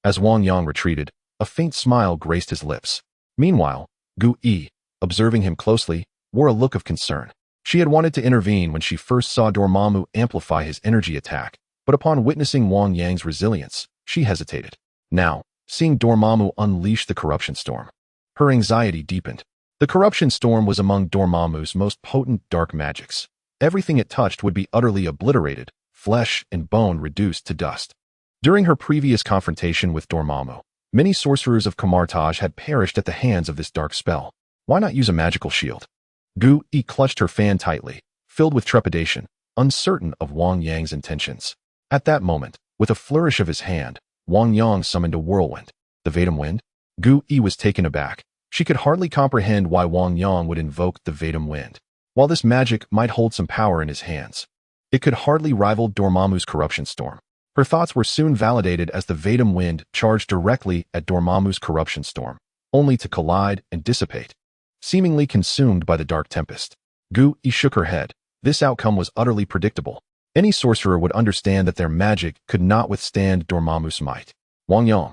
As Wang Yang retreated, a faint smile graced his lips. Meanwhile, Gu Yi, observing him closely, wore a look of concern. She had wanted to intervene when she first saw Dormammu amplify his energy attack, but upon witnessing Wang Yang's resilience, she hesitated. Now, seeing Dormammu unleash the corruption storm, her anxiety deepened. The corruption storm was among Dormammu's most potent dark magics. Everything it touched would be utterly obliterated, flesh and bone reduced to dust. During her previous confrontation with Dormammu, many sorcerers of Kamar-Taj had perished at the hands of this dark spell. Why not use a magical shield? Gu Yi clutched her fan tightly, filled with trepidation, uncertain of Wang Yang's intentions. At that moment, with a flourish of his hand, Wang Yang summoned a whirlwind. The Vedum wind? Gu Yi was taken aback. She could hardly comprehend why Wang Yang would invoke the Vedum wind. While this magic might hold some power in his hands, it could hardly rival Dormammu's corruption storm. Her thoughts were soon validated as the Vedam wind charged directly at Dormammu's corruption storm, only to collide and dissipate, seemingly consumed by the dark tempest. Gu-Yi shook her head. This outcome was utterly predictable. Any sorcerer would understand that their magic could not withstand Dormammu's might. Wang Yang,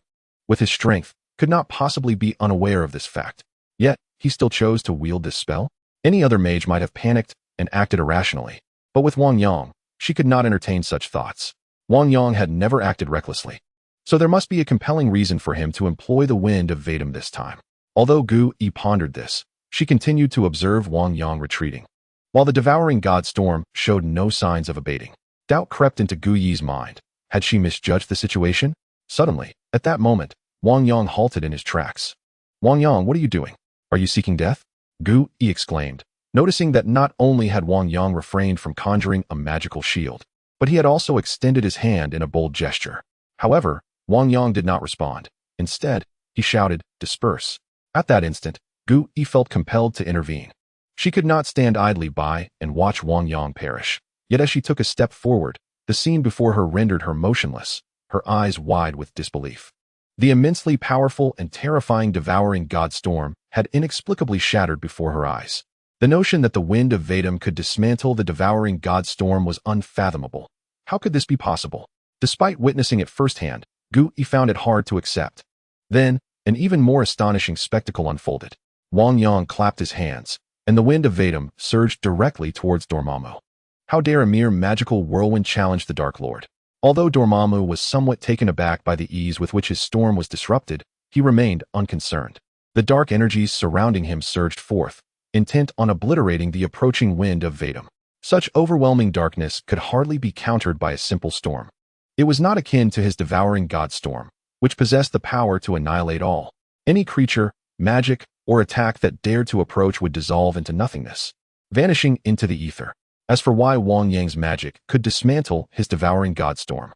with his strength, could not possibly be unaware of this fact. Yet, he still chose to wield this spell? Any other mage might have panicked and acted irrationally. But with Wang Yang, she could not entertain such thoughts. Wang Yang had never acted recklessly. So there must be a compelling reason for him to employ the wind of Vedam this time. Although Gu-Yi pondered this, she continued to observe Wang Yang retreating. While the devouring god storm showed no signs of abating, doubt crept into Gu-Yi's mind. Had she misjudged the situation? Suddenly, at that moment, Wang Yang halted in his tracks. Wang Yang, what are you doing? Are you seeking death? Gu-Yi exclaimed, noticing that not only had Wang Yang refrained from conjuring a magical shield, but he had also extended his hand in a bold gesture. However, Wang Yang did not respond. Instead, he shouted, "Disperse." At that instant, Gu-Yi felt compelled to intervene. She could not stand idly by and watch Wang Yang perish. Yet as she took a step forward, the scene before her rendered her motionless, her eyes wide with disbelief. The immensely powerful and terrifying devouring god storm had inexplicably shattered before her eyes. The notion that the wind of Vedam could dismantle the devouring god storm was unfathomable. How could this be possible? Despite witnessing it firsthand, Gu-Yi found it hard to accept. Then, an even more astonishing spectacle unfolded. Wang Yang clapped his hands, and the wind of Vedam surged directly towards Dormammu. How dare a mere magical whirlwind challenge the Dark Lord? Although Dormammu was somewhat taken aback by the ease with which his storm was disrupted, he remained unconcerned. The dark energies surrounding him surged forth, intent on obliterating the approaching wind of Vedam. Such overwhelming darkness could hardly be countered by a simple storm. It was not akin to his devouring god storm, which possessed the power to annihilate all. Any creature, magic, or attack that dared to approach would dissolve into nothingness, vanishing into the ether. As for why Wang Yang's magic could dismantle his devouring god storm,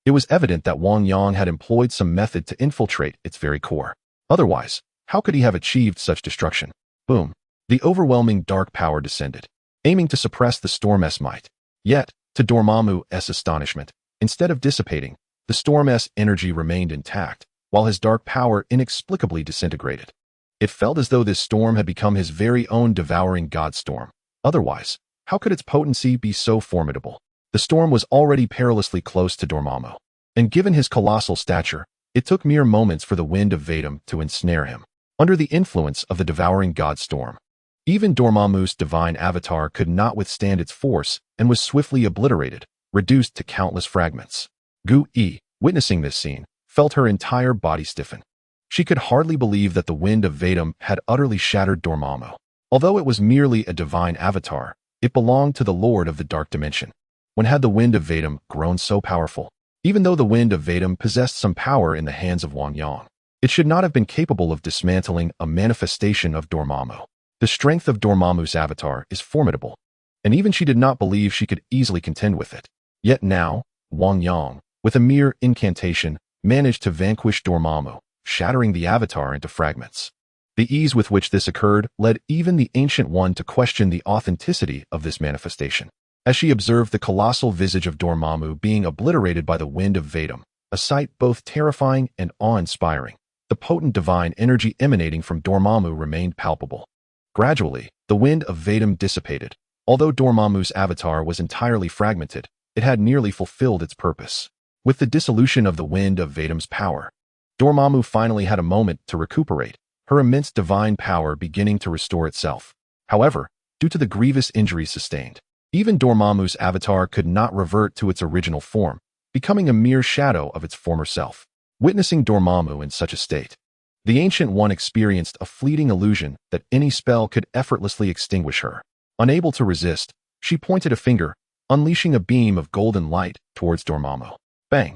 it was evident that Wang Yang had employed some method to infiltrate its very core. Otherwise, how could he have achieved such destruction? Boom! The overwhelming dark power descended, aiming to suppress the storm's might. Yet, to Dormammu's astonishment, instead of dissipating, the storm's energy remained intact, while his dark power inexplicably disintegrated. It felt as though this storm had become his very own devouring god storm. Otherwise, how could its potency be so formidable? The storm was already perilously close to Dormammu, and given his colossal stature, it took mere moments for the wind of Vedam to ensnare him. Under the influence of the devouring god storm, even Dormammu's divine avatar could not withstand its force and was swiftly obliterated, reduced to countless fragments. Gu-Yi, witnessing this scene, felt her entire body stiffen. She could hardly believe that the wind of Vedam had utterly shattered Dormammu. Although it was merely a divine avatar, it belonged to the Lord of the Dark Dimension. When had the wind of Vedam grown so powerful? Even though the wind of Vedam possessed some power in the hands of Wang Yang, it should not have been capable of dismantling a manifestation of Dormammu. The strength of Dormammu's avatar is formidable, and even she did not believe she could easily contend with it. Yet now, Wang Yang, with a mere incantation, managed to vanquish Dormammu, shattering the avatar into fragments. The ease with which this occurred led even the Ancient One to question the authenticity of this manifestation. As she observed the colossal visage of Dormammu being obliterated by the wind of Vedam, a sight both terrifying and awe-inspiring, the potent divine energy emanating from Dormammu remained palpable. Gradually, the wind of Vedam dissipated. Although Dormammu's avatar was entirely fragmented, it had nearly fulfilled its purpose. With the dissolution of the wind of Vedam's power, Dormammu finally had a moment to recuperate, her immense divine power beginning to restore itself. However, due to the grievous injuries sustained, even Dormammu's avatar could not revert to its original form, becoming a mere shadow of its former self. Witnessing Dormammu in such a state, the Ancient One experienced a fleeting illusion that any spell could effortlessly extinguish her. Unable to resist, she pointed a finger, unleashing a beam of golden light towards Dormammu. Bang!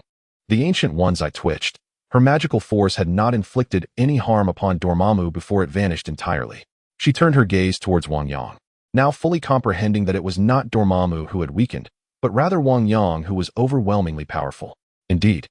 The Ancient One's eye twitched. Her magical force had not inflicted any harm upon Dormammu before it vanished entirely. She turned her gaze towards Wang Yang, now fully comprehending that it was not Dormammu who had weakened, but rather Wang Yang who was overwhelmingly powerful. Indeed,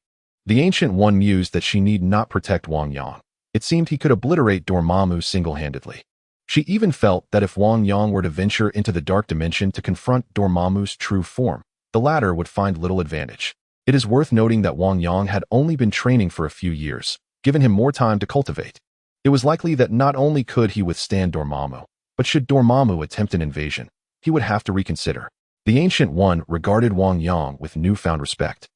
the Ancient One mused that she need not protect Wang Yang. It seemed he could obliterate Dormammu single-handedly. She even felt that if Wang Yang were to venture into the Dark Dimension to confront Dormammu's true form, the latter would find little advantage. It is worth noting that Wang Yang had only been training for a few years, giving him more time to cultivate. It was likely that not only could he withstand Dormammu, but should Dormammu attempt an invasion, he would have to reconsider. The Ancient One regarded Wang Yang with newfound respect.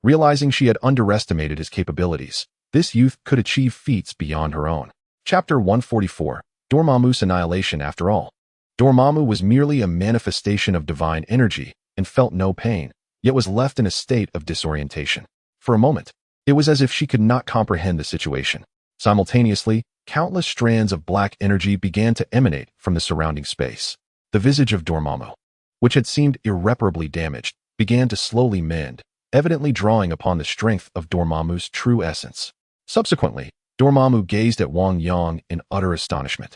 Realizing she had underestimated his capabilities, this youth could achieve feats beyond her own. Chapter 144, Dormammu's Annihilation After All. Dormammu was merely a manifestation of divine energy and felt no pain, yet was left in a state of disorientation. For a moment, it was as if she could not comprehend the situation. Simultaneously, countless strands of black energy began to emanate from the surrounding space. The visage of Dormammu, which had seemed irreparably damaged, began to slowly mend, evidently drawing upon the strength of Dormammu's true essence. Subsequently, Dormammu gazed at Wang Yang in utter astonishment,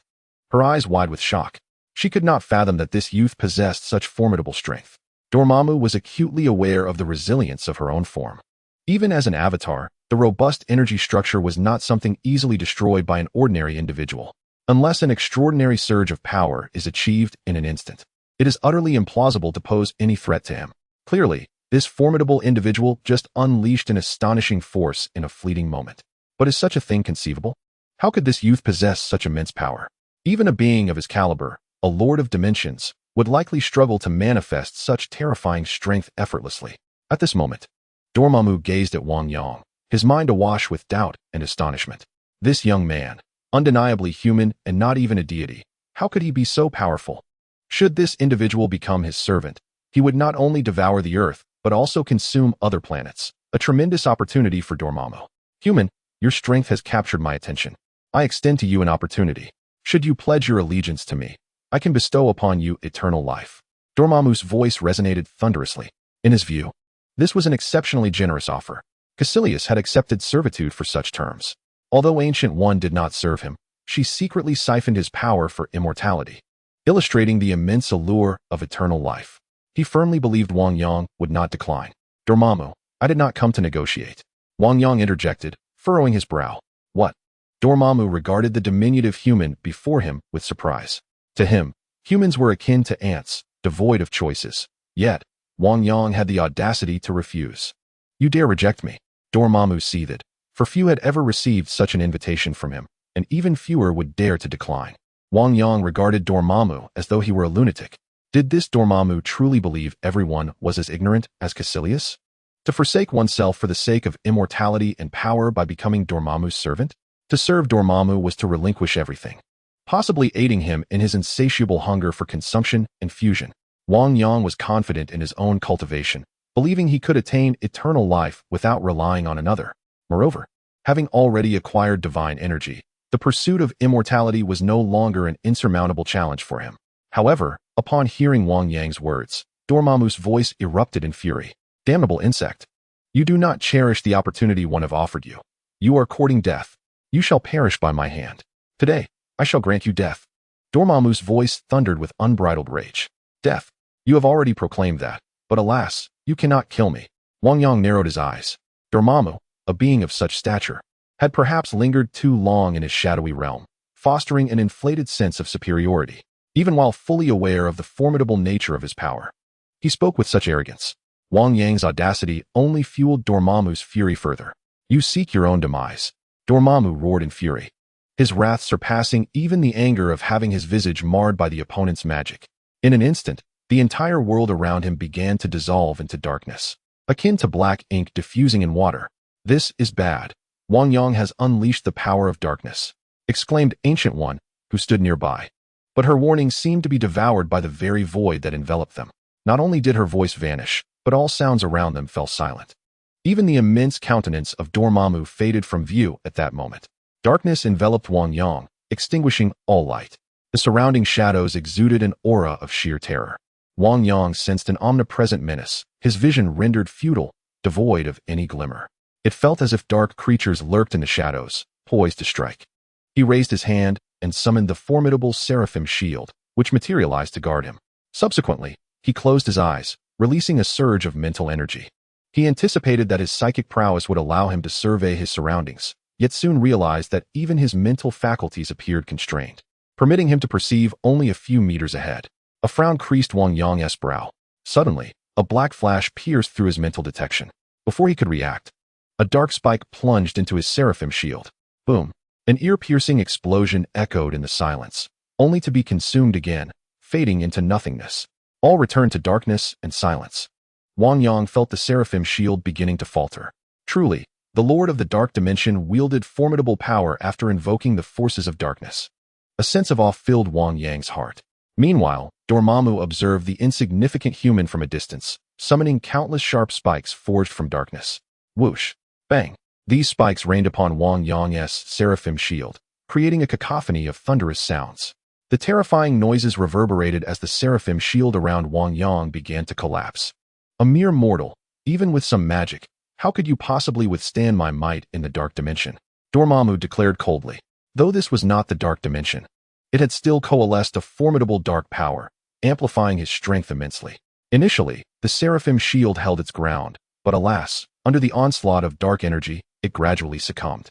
her eyes wide with shock. She could not fathom that this youth possessed such formidable strength. Dormammu was acutely aware of the resilience of her own form. Even as an avatar, the robust energy structure was not something easily destroyed by an ordinary individual. Unless an extraordinary surge of power is achieved in an instant, it is utterly implausible to pose any threat to him. Clearly, this formidable individual just unleashed an astonishing force in a fleeting moment. But is such a thing conceivable? How could this youth possess such immense power? Even a being of his caliber, a lord of dimensions, would likely struggle to manifest such terrifying strength effortlessly. At this moment, Dormammu gazed at Wang Yang, his mind awash with doubt and astonishment. This young man, undeniably human and not even a deity, how could he be so powerful? Should this individual become his servant, he would not only devour the earth, but also consume other planets. A tremendous opportunity for Dormammu. Human, your strength has captured my attention. I extend to you an opportunity. Should you pledge your allegiance to me, I can bestow upon you eternal life. Dormammu's voice resonated thunderously. In his view, this was an exceptionally generous offer. Caecilius had accepted servitude for such terms. Although Ancient One did not serve him, she secretly siphoned his power for immortality, illustrating the immense allure of eternal life. He firmly believed Wang Yang would not decline. Dormammu, I did not come to negotiate. Wang Yang interjected, furrowing his brow. What? Dormammu regarded the diminutive human before him with surprise. To him, humans were akin to ants, devoid of choices. Yet, Wang Yang had the audacity to refuse. You dare reject me? Dormammu seethed, for few had ever received such an invitation from him, and even fewer would dare to decline. Wang Yang regarded Dormammu as though he were a lunatic. Did this Dormammu truly believe everyone was as ignorant as Caecilius? To forsake oneself for the sake of immortality and power by becoming Dormammu's servant? To serve Dormammu was to relinquish everything, possibly aiding him in his insatiable hunger for consumption and fusion. Wang Yang was confident in his own cultivation, believing he could attain eternal life without relying on another. Moreover, having already acquired divine energy, the pursuit of immortality was no longer an insurmountable challenge for him. However, upon hearing Wang Yang's words, Dormammu's voice erupted in fury. Damnable insect! You do not cherish the opportunity one have offered you. You are courting death. You shall perish by my hand. Today, I shall grant you death. Dormammu's voice thundered with unbridled rage. Death! You have already proclaimed that, but alas, you cannot kill me. Wang Yang narrowed his eyes. Dormammu, a being of such stature, had perhaps lingered too long in his shadowy realm, fostering an inflated sense of superiority, even while fully aware of the formidable nature of his power. He spoke with such arrogance. Wang Yang's audacity only fueled Dormammu's fury further. You seek your own demise. Dormammu roared in fury, his wrath surpassing even the anger of having his visage marred by the opponent's magic. In an instant, the entire world around him began to dissolve into darkness, akin to black ink diffusing in water. This is bad. Wang Yang has unleashed the power of darkness, exclaimed Ancient One, who stood nearby. But her warning seemed to be devoured by the very void that enveloped them. Not only did her voice vanish, but all sounds around them fell silent. Even the immense countenance of Dormammu faded from view at that moment. Darkness enveloped Wang Yang, extinguishing all light. The surrounding shadows exuded an aura of sheer terror. Wang Yang sensed an omnipresent menace, his vision rendered futile, devoid of any glimmer. It felt as if dark creatures lurked in the shadows, poised to strike. He raised his hand and summoned the formidable seraphim shield, which materialized to guard him. Subsequently, he closed his eyes, releasing a surge of mental energy. He anticipated that his psychic prowess would allow him to survey his surroundings, yet soon realized that even his mental faculties appeared constrained, permitting him to perceive only a few meters ahead. A frown creased Wang Yang's brow. Suddenly, a black flash pierced through his mental detection. Before he could react, a dark spike plunged into his seraphim shield. Boom! An ear-piercing explosion echoed in the silence, only to be consumed again, fading into nothingness. All returned to darkness and silence. Wang Yang felt the seraphim shield beginning to falter. Truly, the Lord of the Dark Dimension wielded formidable power after invoking the forces of darkness. A sense of awe filled Wang Yang's heart. Meanwhile, Dormammu observed the insignificant human from a distance, summoning countless sharp spikes forged from darkness. Whoosh! Bang! These spikes rained upon Wang Yang's seraphim shield, creating a cacophony of thunderous sounds. The terrifying noises reverberated as the seraphim shield around Wang Yang began to collapse. A mere mortal, even with some magic, how could you possibly withstand my might in the Dark Dimension? Dormammu declared coldly. Though this was not the Dark Dimension, it had still coalesced a formidable dark power, amplifying his strength immensely. Initially, the seraphim shield held its ground, but alas, under the onslaught of dark energy, it gradually succumbed.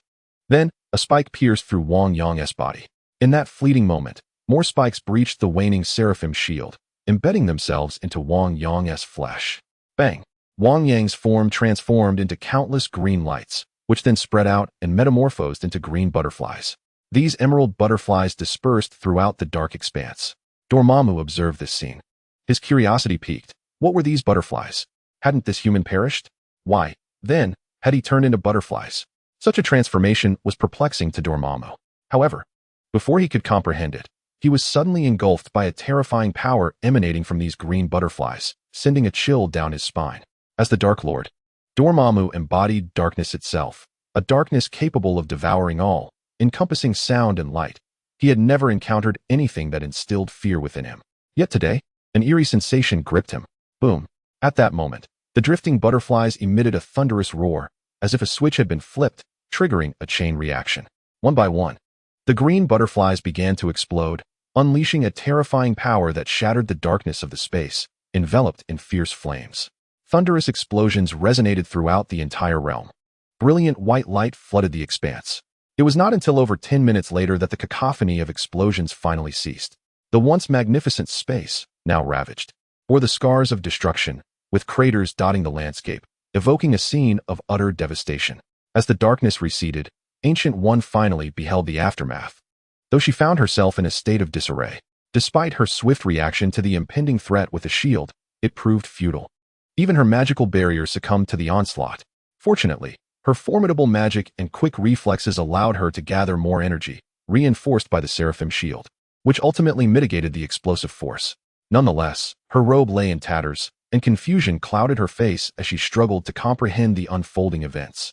Then, a spike pierced through Wang Yang's body. In that fleeting moment, more spikes breached the waning seraphim shield, embedding themselves into Wang Yang's flesh. Bang! Wang Yang's form transformed into countless green lights, which then spread out and metamorphosed into green butterflies. These emerald butterflies dispersed throughout the dark expanse. Dormammu observed this scene. His curiosity piqued. What were these butterflies? Hadn't this human perished? Why, then, had he turned into butterflies? Such a transformation was perplexing to Dormammu. However, before he could comprehend it, he was suddenly engulfed by a terrifying power emanating from these green butterflies, sending a chill down his spine. As the Dark Lord, Dormammu embodied darkness itself, a darkness capable of devouring all, encompassing sound and light. He had never encountered anything that instilled fear within him. Yet today, an eerie sensation gripped him. Boom! At that moment, the drifting butterflies emitted a thunderous roar, as if a switch had been flipped, triggering a chain reaction. One by one, the green butterflies began to explode, unleashing a terrifying power that shattered the darkness of the space, enveloped in fierce flames. Thunderous explosions resonated throughout the entire realm. Brilliant white light flooded the expanse. It was not until over 10 minutes later that the cacophony of explosions finally ceased. The once magnificent space, now ravaged, bore the scars of destruction, with craters dotting the landscape, evoking a scene of utter devastation. As the darkness receded, Ancient One finally beheld the aftermath. Though she found herself in a state of disarray, despite her swift reaction to the impending threat with the shield, it proved futile. Even her magical barrier succumbed to the onslaught. Fortunately, her formidable magic and quick reflexes allowed her to gather more energy, reinforced by the seraphim shield, which ultimately mitigated the explosive force. Nonetheless, her robe lay in tatters, and confusion clouded her face as she struggled to comprehend the unfolding events.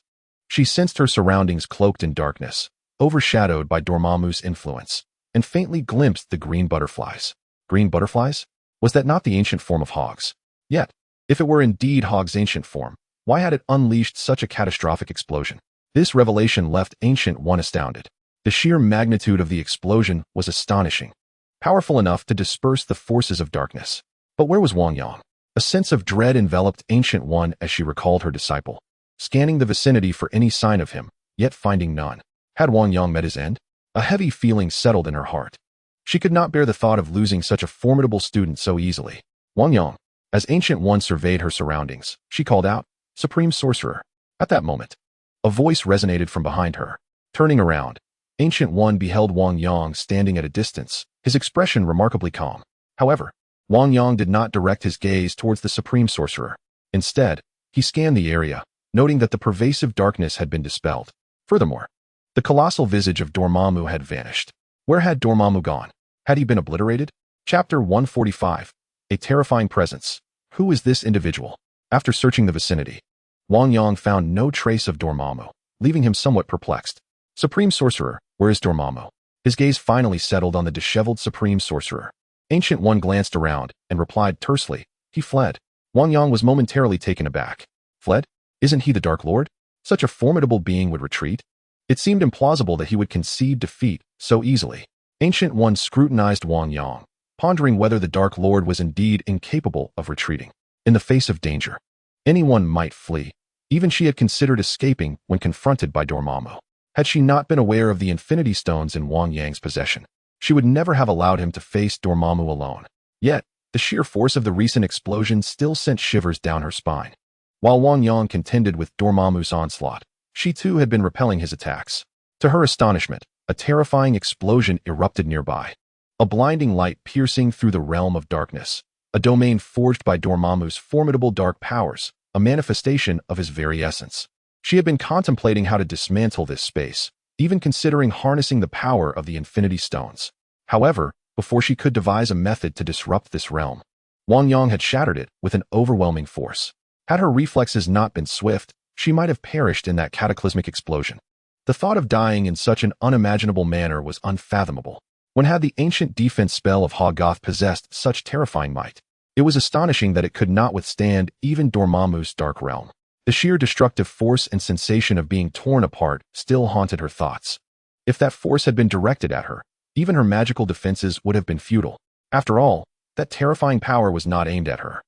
She sensed her surroundings cloaked in darkness, overshadowed by Dormammu's influence, and faintly glimpsed the green butterflies. Green butterflies? Was that not the ancient form of Hogs? Yet, if it were indeed Hog's ancient form, why had it unleashed such a catastrophic explosion? This revelation left Ancient One astounded. The sheer magnitude of the explosion was astonishing, powerful enough to disperse the forces of darkness. But where was Wang Yang? A sense of dread enveloped Ancient One as she recalled her disciple, scanning the vicinity for any sign of him, yet finding none. Had Wang Yang met his end? A heavy feeling settled in her heart. She could not bear the thought of losing such a formidable student so easily. Wang Yang. As Ancient One surveyed her surroundings, she called out, "Supreme Sorcerer." At that moment, a voice resonated from behind her. Turning around, Ancient One beheld Wang Yang standing at a distance, his expression remarkably calm. However, Wang Yang did not direct his gaze towards the Supreme Sorcerer. Instead, he scanned the area, noting that the pervasive darkness had been dispelled. Furthermore, the colossal visage of Dormammu had vanished. Where had Dormammu gone? Had he been obliterated? Chapter 145. A terrifying presence. Who is this individual? After searching the vicinity, Wang Yang found no trace of Dormammu, leaving him somewhat perplexed. Supreme Sorcerer, where is Dormammu? His gaze finally settled on the disheveled Supreme Sorcerer. Ancient One glanced around and replied tersely, "He fled." Wang Yang was momentarily taken aback. Fled? Isn't he the Dark Lord? Such a formidable being would retreat? It seemed implausible that he would concede defeat so easily. Ancient One scrutinized Wang Yang, pondering whether the Dark Lord was indeed incapable of retreating. In the face of danger, anyone might flee. Even she had considered escaping when confronted by Dormammu. Had she not been aware of the Infinity Stones in Wang Yang's possession, she would never have allowed him to face Dormammu alone. Yet, the sheer force of the recent explosion still sent shivers down her spine. While Wang Yang contended with Dormammu's onslaught, she too had been repelling his attacks. To her astonishment, a terrifying explosion erupted nearby. A blinding light piercing through the realm of darkness, a domain forged by Dormammu's formidable dark powers, a manifestation of his very essence. She had been contemplating how to dismantle this space, even considering harnessing the power of the Infinity Stones. However, before she could devise a method to disrupt this realm, Wang Yang had shattered it with an overwhelming force. Had her reflexes not been swift, she might have perished in that cataclysmic explosion. The thought of dying in such an unimaginable manner was unfathomable. When had the ancient defense spell of Hoggoth possessed such terrifying might? It was astonishing that it could not withstand even Dormammu's dark realm. The sheer destructive force and sensation of being torn apart still haunted her thoughts. If that force had been directed at her, even her magical defenses would have been futile. After all, that terrifying power was not aimed at her.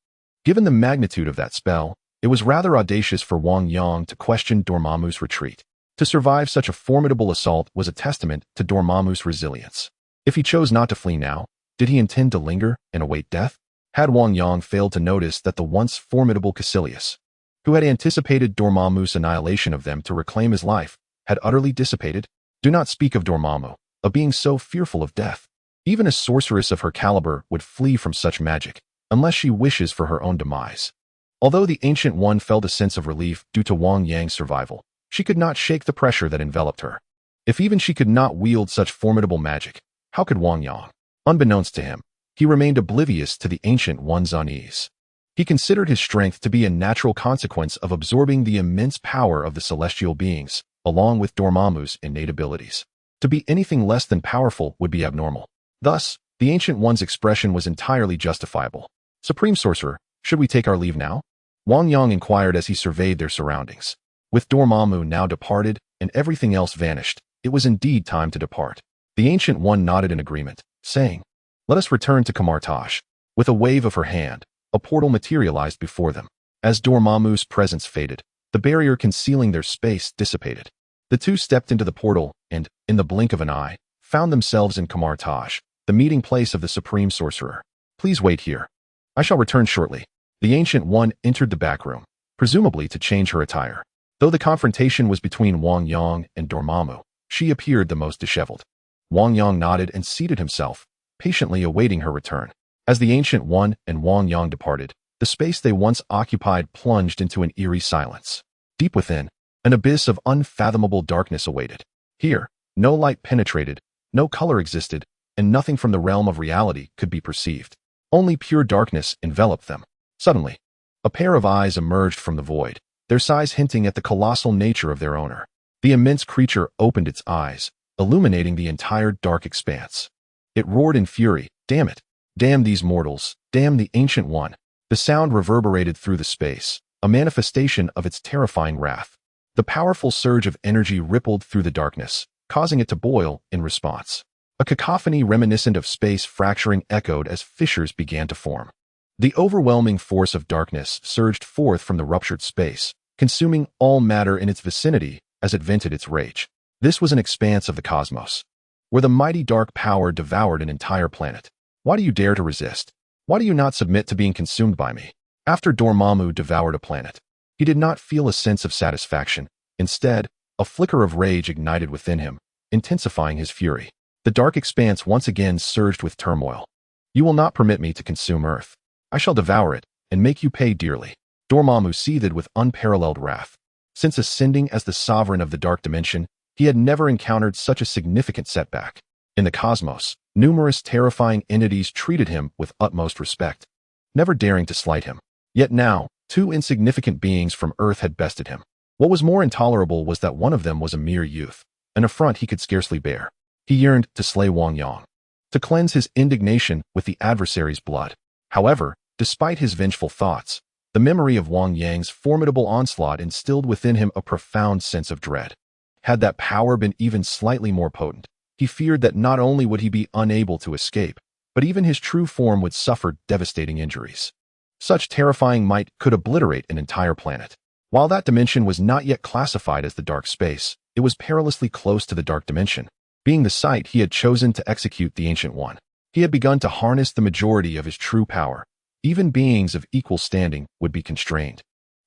Given the magnitude of that spell, it was rather audacious for Wang Yang to question Dormammu's retreat. To survive such a formidable assault was a testament to Dormammu's resilience. If he chose not to flee now, did he intend to linger and await death? Had Wang Yang failed to notice that the once formidable Caecilius, who had anticipated Dormammu's annihilation of them to reclaim his life, had utterly dissipated? Do not speak of Dormammu, a being so fearful of death. Even a sorceress of her caliber would flee from such magic, unless she wishes for her own demise. Although the Ancient One felt a sense of relief due to Wang Yang's survival, she could not shake the pressure that enveloped her. If even she could not wield such formidable magic, how could Wang Yang? Unbeknownst to him, he remained oblivious to the Ancient One's unease. He considered his strength to be a natural consequence of absorbing the immense power of the celestial beings, along with Dormammu's innate abilities. To be anything less than powerful would be abnormal. Thus, the Ancient One's expression was entirely justifiable. Supreme Sorcerer, should we take our leave now? Wang Yang inquired as he surveyed their surroundings. With Dormammu now departed and everything else vanished, it was indeed time to depart. The Ancient One nodded in agreement, saying, "Let us return to Kamar-Taj." With a wave of her hand, a portal materialized before them. As Dormammu's presence faded, the barrier concealing their space dissipated. The two stepped into the portal and, in the blink of an eye, found themselves in Kamar-Taj, the meeting place of the Supreme Sorcerer. "Please wait here. I shall return shortly." The Ancient One entered the back room, presumably to change her attire. Though the confrontation was between Wang Yang and Dormammu, she appeared the most disheveled. Wang Yang nodded and seated himself, patiently awaiting her return. As the Ancient One and Wang Yang departed, the space they once occupied plunged into an eerie silence. Deep within, an abyss of unfathomable darkness awaited. Here, no light penetrated, no color existed, and nothing from the realm of reality could be perceived. Only pure darkness enveloped them. Suddenly, a pair of eyes emerged from the void, their size hinting at the colossal nature of their owner. The immense creature opened its eyes, illuminating the entire dark expanse. It roared in fury, "Damn it! Damn these mortals! Damn the Ancient One!" The sound reverberated through the space, a manifestation of its terrifying wrath. The powerful surge of energy rippled through the darkness, causing it to boil in response. A cacophony reminiscent of space fracturing echoed as fissures began to form. The overwhelming force of darkness surged forth from the ruptured space, consuming all matter in its vicinity as it vented its rage. This was an expanse of the cosmos, where the mighty dark power devoured an entire planet. Why do you dare to resist? Why do you not submit to being consumed by me? After Dormammu devoured a planet, he did not feel a sense of satisfaction. Instead, a flicker of rage ignited within him, intensifying his fury. The dark expanse once again surged with turmoil. "You will not permit me to consume Earth. I shall devour it and make you pay dearly." Dormammu seethed with unparalleled wrath. Since ascending as the sovereign of the dark dimension, he had never encountered such a significant setback. In the cosmos, numerous terrifying entities treated him with utmost respect, never daring to slight him. Yet now, two insignificant beings from Earth had bested him. What was more intolerable was that one of them was a mere youth, an affront he could scarcely bear. He yearned to slay Wang Yang, to cleanse his indignation with the adversary's blood. However, despite his vengeful thoughts, the memory of Wang Yang's formidable onslaught instilled within him a profound sense of dread. Had that power been even slightly more potent, he feared that not only would he be unable to escape, but even his true form would suffer devastating injuries. Such terrifying might could obliterate an entire planet. While that dimension was not yet classified as the dark space, it was perilously close to the dark dimension, being the site he had chosen to execute the Ancient One. He had begun to harness the majority of his true power. Even beings of equal standing would be constrained.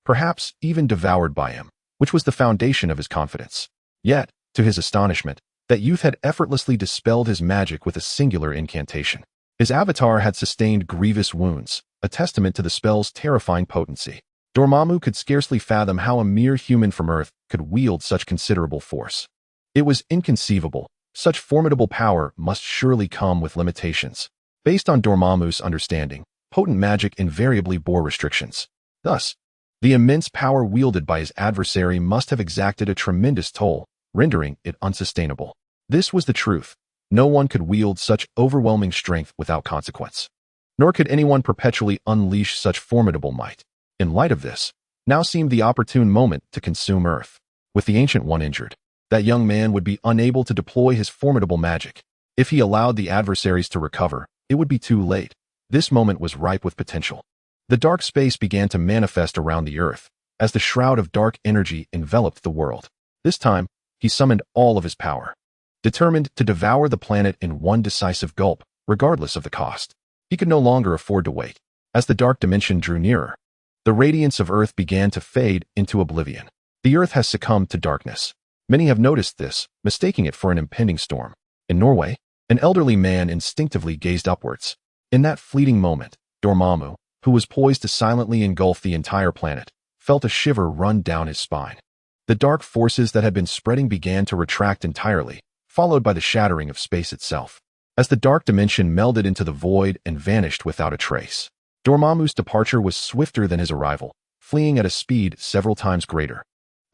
perhaps even devoured by him, which was the foundation of his confidence. Yet, to his astonishment, that youth had effortlessly dispelled his magic with a singular incantation. His avatar had sustained grievous wounds, a testament to the spell's terrifying potency. Dormammu could scarcely fathom how a mere human from Earth could wield such considerable force. It was inconceivable. Such formidable power must surely come with limitations. Based on Dormammu's understanding, potent magic invariably bore restrictions. Thus, the immense power wielded by his adversary must have exacted a tremendous toll, rendering it unsustainable. This was the truth. No one could wield such overwhelming strength without consequence. Nor could anyone perpetually unleash such formidable might. In light of this, now seemed the opportune moment to consume Earth. With the Ancient One injured, that young man would be unable to deploy his formidable magic. If he allowed the adversaries to recover, it would be too late. This moment was ripe with potential. The dark space began to manifest around the Earth, as the shroud of dark energy enveloped the world. This time, he summoned all of his power, determined to devour the planet in one decisive gulp, regardless of the cost. He could no longer afford to wait. As the dark dimension drew nearer, the radiance of Earth began to fade into oblivion. The Earth has succumbed to darkness. Many have noticed this, mistaking it for an impending storm. In Norway, an elderly man instinctively gazed upwards. In that fleeting moment, Dormammu, who was poised to silently engulf the entire planet, felt a shiver run down his spine. The dark forces that had been spreading began to retract entirely, followed by the shattering of space itself. As the dark dimension melded into the void and vanished without a trace, Dormammu's departure was swifter than his arrival, fleeing at a speed several times greater.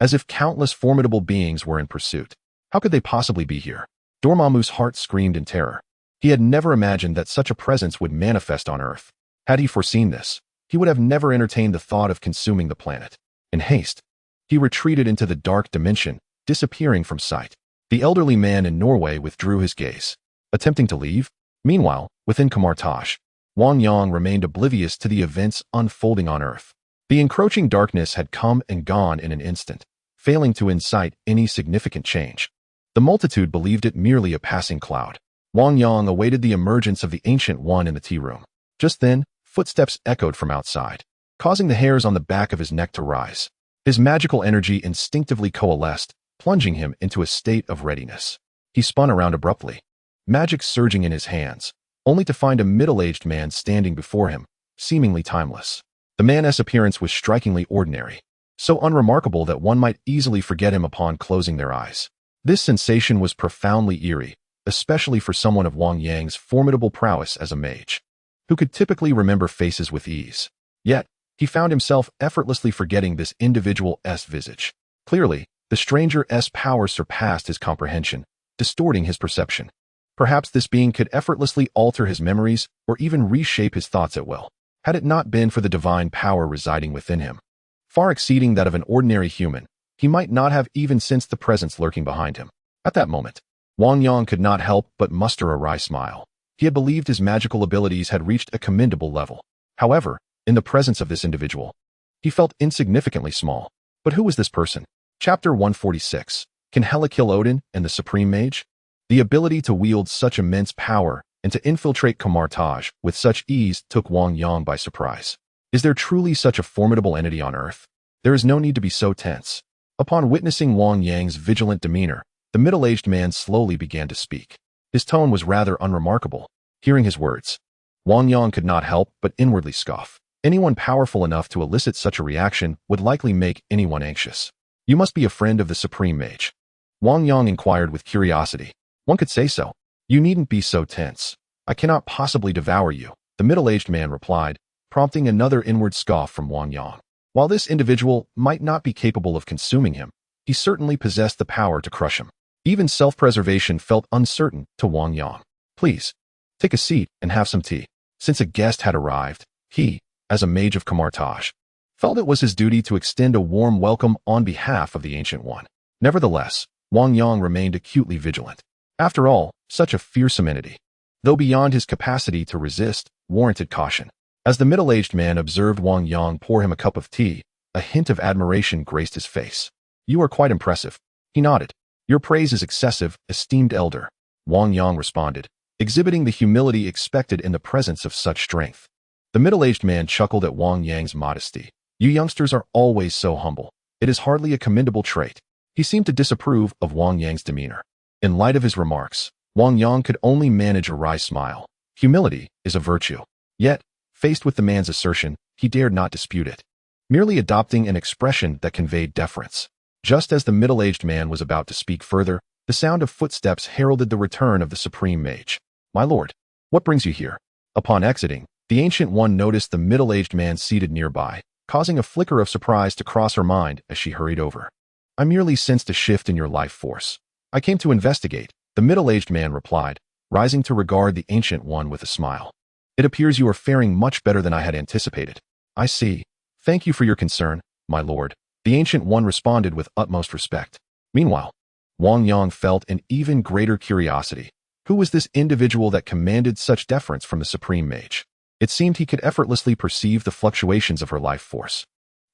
As if countless formidable beings were in pursuit. How could they possibly be here? Dormammu's heart screamed in terror. He had never imagined that such a presence would manifest on Earth. Had he foreseen this, he would have never entertained the thought of consuming the planet. In haste, he retreated into the dark dimension, disappearing from sight. The elderly man in Norway withdrew his gaze, attempting to leave. Meanwhile, within Kamar-Taj, Wang Yang remained oblivious to the events unfolding on Earth. The encroaching darkness had come and gone in an instant, failing to incite any significant change. The multitude believed it merely a passing cloud. Wang Yang awaited the emergence of the Ancient One in the tea room. Just then, footsteps echoed from outside, causing the hairs on the back of his neck to rise. His magical energy instinctively coalesced, plunging him into a state of readiness. He spun around abruptly, magic surging in his hands, only to find a middle-aged man standing before him, seemingly timeless. The man's appearance was strikingly ordinary, so unremarkable that one might easily forget him upon closing their eyes. This sensation was profoundly eerie, especially for someone of Wang Yang's formidable prowess as a mage, who could typically remember faces with ease. Yet, he found himself effortlessly forgetting this individual's visage. Clearly, the stranger's power surpassed his comprehension, distorting his perception. Perhaps this being could effortlessly alter his memories or even reshape his thoughts at will, had it not been for the divine power residing within him. Far exceeding that of an ordinary human, he might not have even sensed the presence lurking behind him. At that moment, Wang Yang could not help but muster a wry smile. He had believed his magical abilities had reached a commendable level. However, in the presence of this individual, he felt insignificantly small. But who was this person? Chapter 146. Can Hela kill Odin and the Supreme Mage? The ability to wield such immense power and to infiltrate Kamar-Taj with such ease took Wang Yang by surprise. Is there truly such a formidable entity on Earth? There is no need to be so tense. Upon witnessing Wang Yang's vigilant demeanor, the middle-aged man slowly began to speak. His tone was rather unremarkable. Hearing his words, Wang Yang could not help but inwardly scoff. Anyone powerful enough to elicit such a reaction would likely make anyone anxious. You must be a friend of the Supreme Mage. Wang Yang inquired with curiosity. One could say so. You needn't be so tense. I cannot possibly devour you, the middle-aged man replied, prompting another inward scoff from Wang Yang. While this individual might not be capable of consuming him, he certainly possessed the power to crush him. Even self-preservation felt uncertain to Wang Yang. Please, take a seat and have some tea. Since a guest had arrived, he, as a mage of Kamar-Taj, felt it was his duty to extend a warm welcome on behalf of the Ancient One. Nevertheless, Wang Yang remained acutely vigilant. After all, such a fearsome entity, though beyond his capacity to resist, warranted caution. As the middle-aged man observed Wang Yang pour him a cup of tea, a hint of admiration graced his face. You are quite impressive. He nodded. Your praise is excessive, esteemed elder, Wang Yang responded, exhibiting the humility expected in the presence of such strength. The middle-aged man chuckled at Wang Yang's modesty. You youngsters are always so humble. It is hardly a commendable trait. He seemed to disapprove of Wang Yang's demeanor. In light of his remarks, Wang Yang could only manage a wry smile. Humility is a virtue. Yet, faced with the man's assertion, he dared not dispute it, merely adopting an expression that conveyed deference. Just as the middle-aged man was about to speak further, the sound of footsteps heralded the return of the Supreme Mage. "My lord, what brings you here?" Upon exiting, the Ancient One noticed the middle-aged man seated nearby, causing a flicker of surprise to cross her mind as she hurried over. "I merely sensed a shift in your life force. I came to investigate," the middle-aged man replied, rising to regard the Ancient One with a smile. "It appears you are faring much better than I had anticipated." "I see. Thank you for your concern, my lord," the Ancient One responded with utmost respect. Meanwhile, Wang Yang felt an even greater curiosity. Who was this individual that commanded such deference from the Supreme Mage? It seemed he could effortlessly perceive the fluctuations of her life force,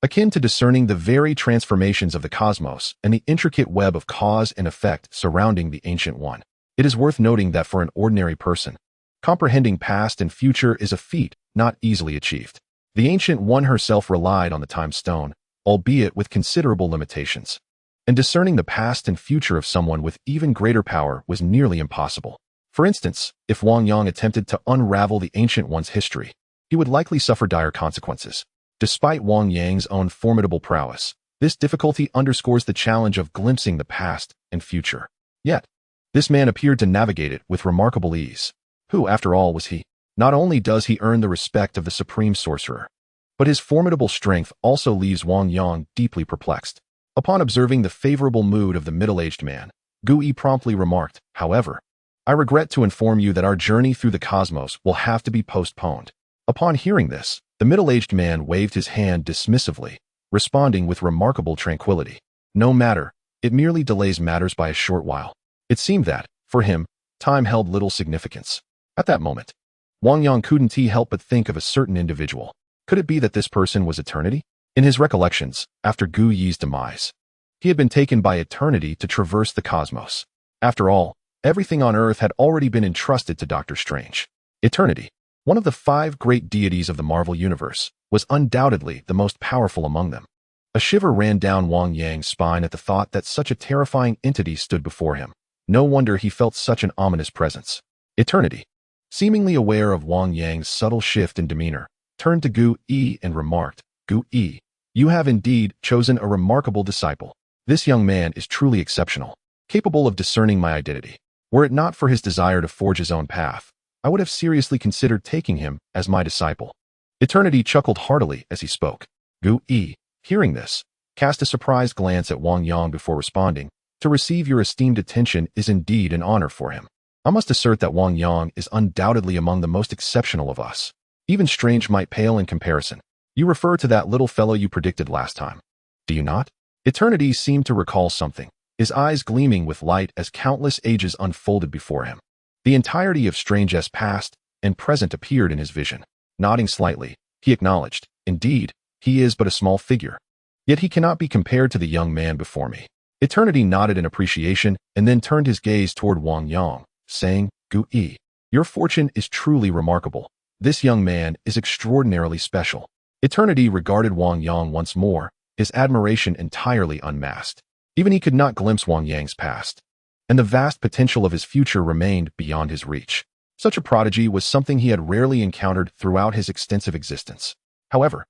akin to discerning the very transformations of the cosmos and the intricate web of cause and effect surrounding the Ancient One. It is worth noting that for an ordinary person, comprehending past and future is a feat not easily achieved. The Ancient One herself relied on the time stone, albeit with considerable limitations, and discerning the past and future of someone with even greater power was nearly impossible. For instance, if Wang Yang attempted to unravel the Ancient One's history, he would likely suffer dire consequences. Despite Wang Yang's own formidable prowess, this difficulty underscores the challenge of glimpsing the past and future. Yet, this man appeared to navigate it with remarkable ease. Who, after all, was he? Not only does he earn the respect of the Supreme Sorcerer, but his formidable strength also leaves Wang Yang deeply perplexed. Upon observing the favorable mood of the middle-aged man, Gu Yi promptly remarked, "However, I regret to inform you that our journey through the cosmos will have to be postponed." Upon hearing this, the middle-aged man waved his hand dismissively, responding with remarkable tranquility. "No matter, it merely delays matters by a short while." It seemed that, for him, time held little significance. At that moment, Wang Yang couldn't help but think of a certain individual. Could it be that this person was eternity? In his recollections, after Gu Yi's demise, he had been taken by eternity to traverse the cosmos. After all, everything on Earth had already been entrusted to Doctor Strange. Eternity, one of the 5 great deities of the Marvel Universe, was undoubtedly the most powerful among them. A shiver ran down Wang Yang's spine at the thought that such a terrifying entity stood before him. No wonder he felt such an ominous presence. Eternity, seemingly aware of Wang Yang's subtle shift in demeanor, turned to Gu Yi and remarked, "Gu Yi, you have indeed chosen a remarkable disciple. This young man is truly exceptional, capable of discerning my identity. Were it not for his desire to forge his own path, I would have seriously considered taking him as my disciple." Eternity chuckled heartily as he spoke. Gu Yi, hearing this, cast a surprised glance at Wang Yang before responding, "To receive your esteemed attention is indeed an honor for him. I must assert that Wang Yang is undoubtedly among the most exceptional of us. Even Strange might pale in comparison. You refer to that little fellow you predicted last time, do you not?" Eternity seemed to recall something, his eyes gleaming with light as countless ages unfolded before him. The entirety of Strange's past and present appeared in his vision. Nodding slightly, he acknowledged, "Indeed, he is but a small figure. Yet he cannot be compared to the young man before me." Eternity nodded in appreciation and then turned his gaze toward Wang Yang, saying, "Gu Yi, your fortune is truly remarkable. This young man is extraordinarily special." Eternity regarded Wang Yang once more, his admiration entirely unmasked. Even he could not glimpse Wang Yang's past, and the vast potential of his future remained beyond his reach. Such a prodigy was something he had rarely encountered throughout his extensive existence. However,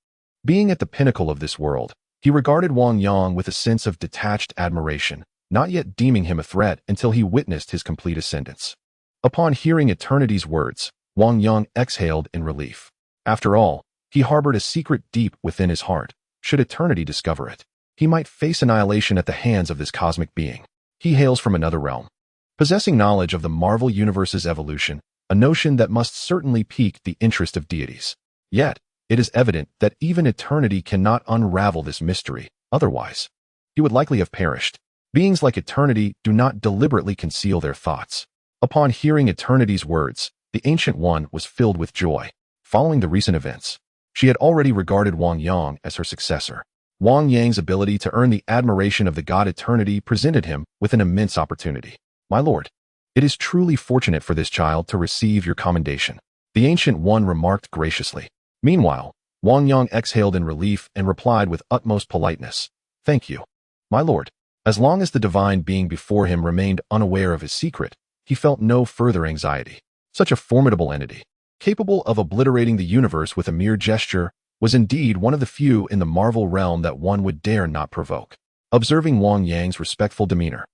being at the pinnacle of this world, he regarded Wang Yang with a sense of detached admiration, not yet deeming him a threat until he witnessed his complete ascendance. Upon hearing Eternity's words, Wang Yang exhaled in relief. After all, he harbored a secret deep within his heart. Should Eternity discover it, he might face annihilation at the hands of this cosmic being. He hails from another realm, possessing knowledge of the Marvel Universe's evolution, a notion that must certainly pique the interest of deities. Yet, it is evident that even Eternity cannot unravel this mystery, otherwise, he would likely have perished. Beings like Eternity do not deliberately conceal their thoughts. Upon hearing Eternity's words, the Ancient One was filled with joy. Following the recent events, she had already regarded Wang Yang as her successor. Wang Yang's ability to earn the admiration of the god Eternity presented him with an immense opportunity. "My lord, it is truly fortunate for this child to receive your commendation," the Ancient One remarked graciously. Meanwhile, Wang Yang exhaled in relief and replied with utmost politeness, "Thank you, my lord." As long as the divine being before him remained unaware of his secret, he felt no further anxiety. Such a formidable entity, capable of obliterating the universe with a mere gesture, was indeed one of the few in the Marvel realm that one would dare not provoke. Observing Wang Yang's respectful demeanor,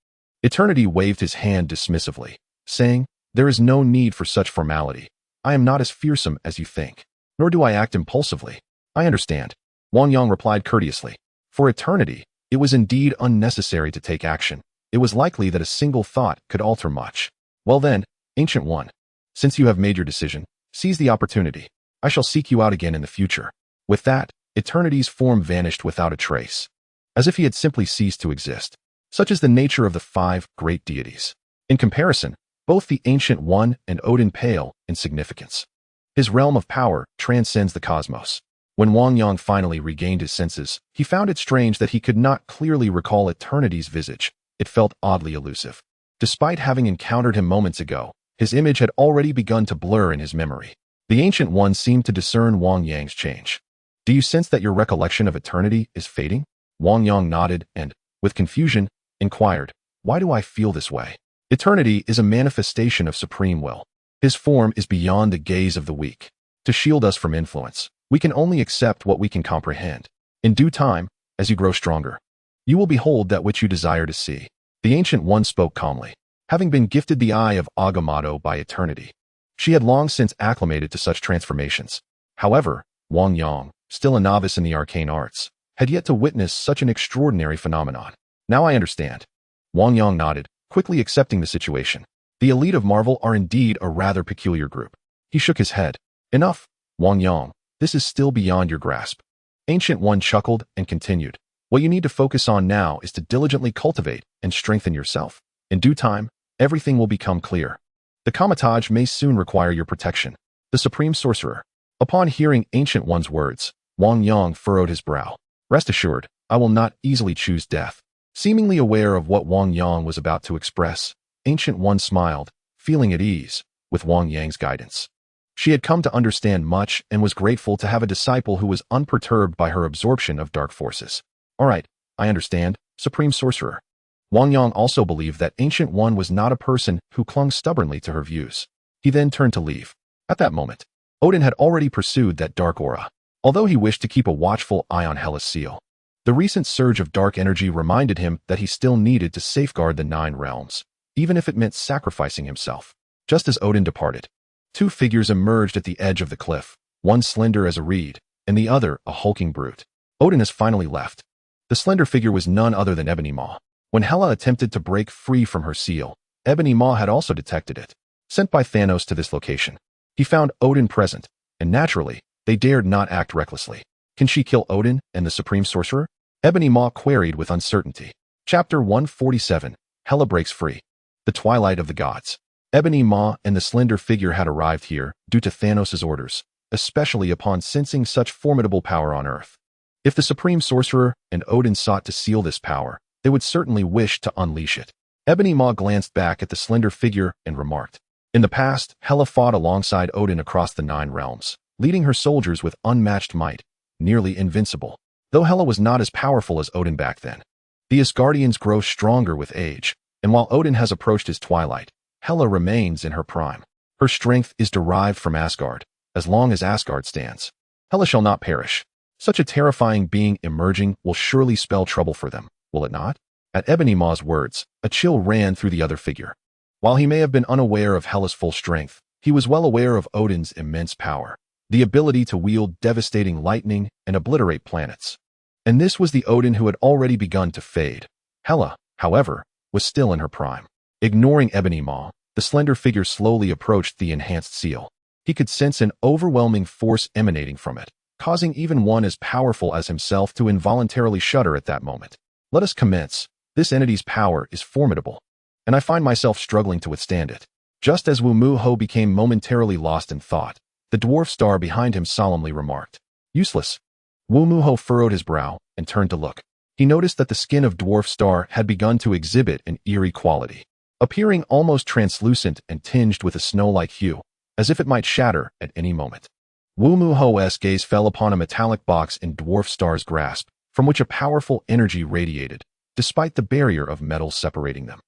Eternity waved his hand dismissively, saying, "There is no need for such formality. I am not as fearsome as you think, nor do I act impulsively." "I understand," Wang Yang replied courteously. For Eternity, it was indeed unnecessary to take action. It was likely that a single thought could alter much. "Well then, Ancient One, since you have made your decision, seize the opportunity. I shall seek you out again in the future." With that, Eternity's form vanished without a trace, as if he had simply ceased to exist. Such is the nature of the five great deities. In comparison, both the Ancient One and Odin pale in significance. His realm of power transcends the cosmos. When Wang Yang finally regained his senses, he found it strange that he could not clearly recall Eternity's visage. It felt oddly elusive. Despite having encountered him moments ago, his image had already begun to blur in his memory. The Ancient One seemed to discern Wang Yang's change. "Do you sense that your recollection of Eternity is fading?" Wang Yang nodded and, with confusion, inquired, "Why do I feel this way?" Eternity is a manifestation of supreme will. His form is beyond the gaze of the weak. To shield us from influence, we can only accept what we can comprehend. In due time, as you grow stronger, you will behold that which you desire to see. The Ancient One spoke calmly. Having been gifted the eye of Agamotto by Eternity, she had long since acclimated to such transformations. However, Wang Yang, still a novice in the arcane arts, had yet to witness such an extraordinary phenomenon. "Now I understand." Wang Yang nodded, quickly accepting the situation. The elite of Marvel are indeed a rather peculiar group. He shook his head. "Enough, Wang Yang. This is still beyond your grasp." Ancient One chuckled and continued, "What you need to focus on now is to diligently cultivate and strengthen yourself. In due time, everything will become clear. The Kamar-Taj may soon require your protection." The Supreme Sorcerer. Upon hearing Ancient One's words, Wang Yang furrowed his brow. "Rest assured, I will not easily choose death." Seemingly aware of what Wang Yang was about to express, Ancient One smiled, feeling at ease with Wang Yang's guidance. She had come to understand much and was grateful to have a disciple who was unperturbed by her absorption of dark forces. "All right, I understand, Supreme Sorcerer." Wang Yang also believed that Ancient One was not a person who clung stubbornly to her views. He then turned to leave. At that moment, Odin had already pursued that dark aura. Although he wished to keep a watchful eye on Hela's seal, the recent surge of dark energy reminded him that he still needed to safeguard the 9 realms, even if it meant sacrificing himself. Just as Odin departed, 2 figures emerged at the edge of the cliff, one slender as a reed, and the other a hulking brute. Odin has finally left. The slender figure was none other than Ebony Maw. When Hela attempted to break free from her seal, Ebony Maw had also detected it. Sent by Thanos to this location, he found Odin present, and naturally, they dared not act recklessly. "Can she kill Odin and the Supreme Sorcerer?" Ebony Maw queried with uncertainty. Chapter 147, Hela breaks free. The Twilight of the Gods. Ebony Maw and the slender figure had arrived here due to Thanos' orders, especially upon sensing such formidable power on Earth. If the Supreme Sorcerer and Odin sought to seal this power, they would certainly wish to unleash it. Ebony Maw glanced back at the slender figure and remarked, "In the past, Hela fought alongside Odin across the 9 realms, leading her soldiers with unmatched might, nearly invincible. Though Hela was not as powerful as Odin back then. The Asgardians grow stronger with age, and while Odin has approached his twilight, Hela remains in her prime. Her strength is derived from Asgard. As long as Asgard stands, Hela shall not perish. Such a terrifying being emerging will surely spell trouble for them, will it not?" At Ebony Maw's words, a chill ran through the other figure. While he may have been unaware of Hela's full strength, he was well aware of Odin's immense power, the ability to wield devastating lightning and obliterate planets. And this was the Odin who had already begun to fade. Hela, however, was still in her prime. Ignoring Ebony Maw, the slender figure slowly approached the enhanced seal. He could sense an overwhelming force emanating from it, causing even one as powerful as himself to involuntarily shudder at that moment. "Let us commence. This entity's power is formidable, and I find myself struggling to withstand it." Just as Wu Mu Ho became momentarily lost in thought, the dwarf star behind him solemnly remarked, "Useless." Wu Mu Ho furrowed his brow and turned to look. He noticed that the skin of dwarf star had begun to exhibit an eerie quality, appearing almost translucent and tinged with a snow-like hue, as if it might shatter at any moment. Wu Muho's gaze fell upon a metallic box in Dwarf Star's grasp, from which a powerful energy radiated, despite the barrier of metals separating them.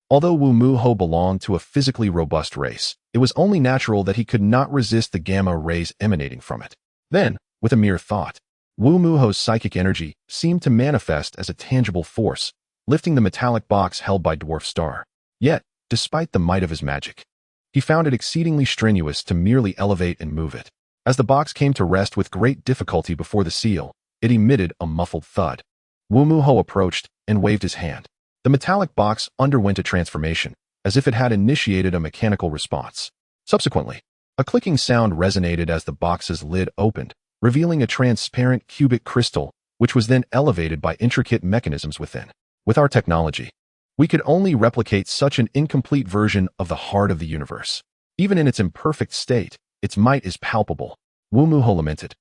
Although Wu Muho belonged to a physically robust race, it was only natural that he could not resist the gamma rays emanating from it. Then, with a mere thought, Wu Muho's psychic energy seemed to manifest as a tangible force, lifting the metallic box held by Dwarf Star. Yet, despite the might of his magic, he found it exceedingly strenuous to merely elevate and move it. As the box came to rest with great difficulty before the seal, it emitted a muffled thud. Wu Muho approached and waved his hand. The metallic box underwent a transformation, as if it had initiated a mechanical response. Subsequently, a clicking sound resonated as the box's lid opened, revealing a transparent cubic crystal, which was then elevated by intricate mechanisms within. With our technology, we could only replicate such an incomplete version of the heart of the universe. Even in its imperfect state, its might is palpable, Wu Muho lamented,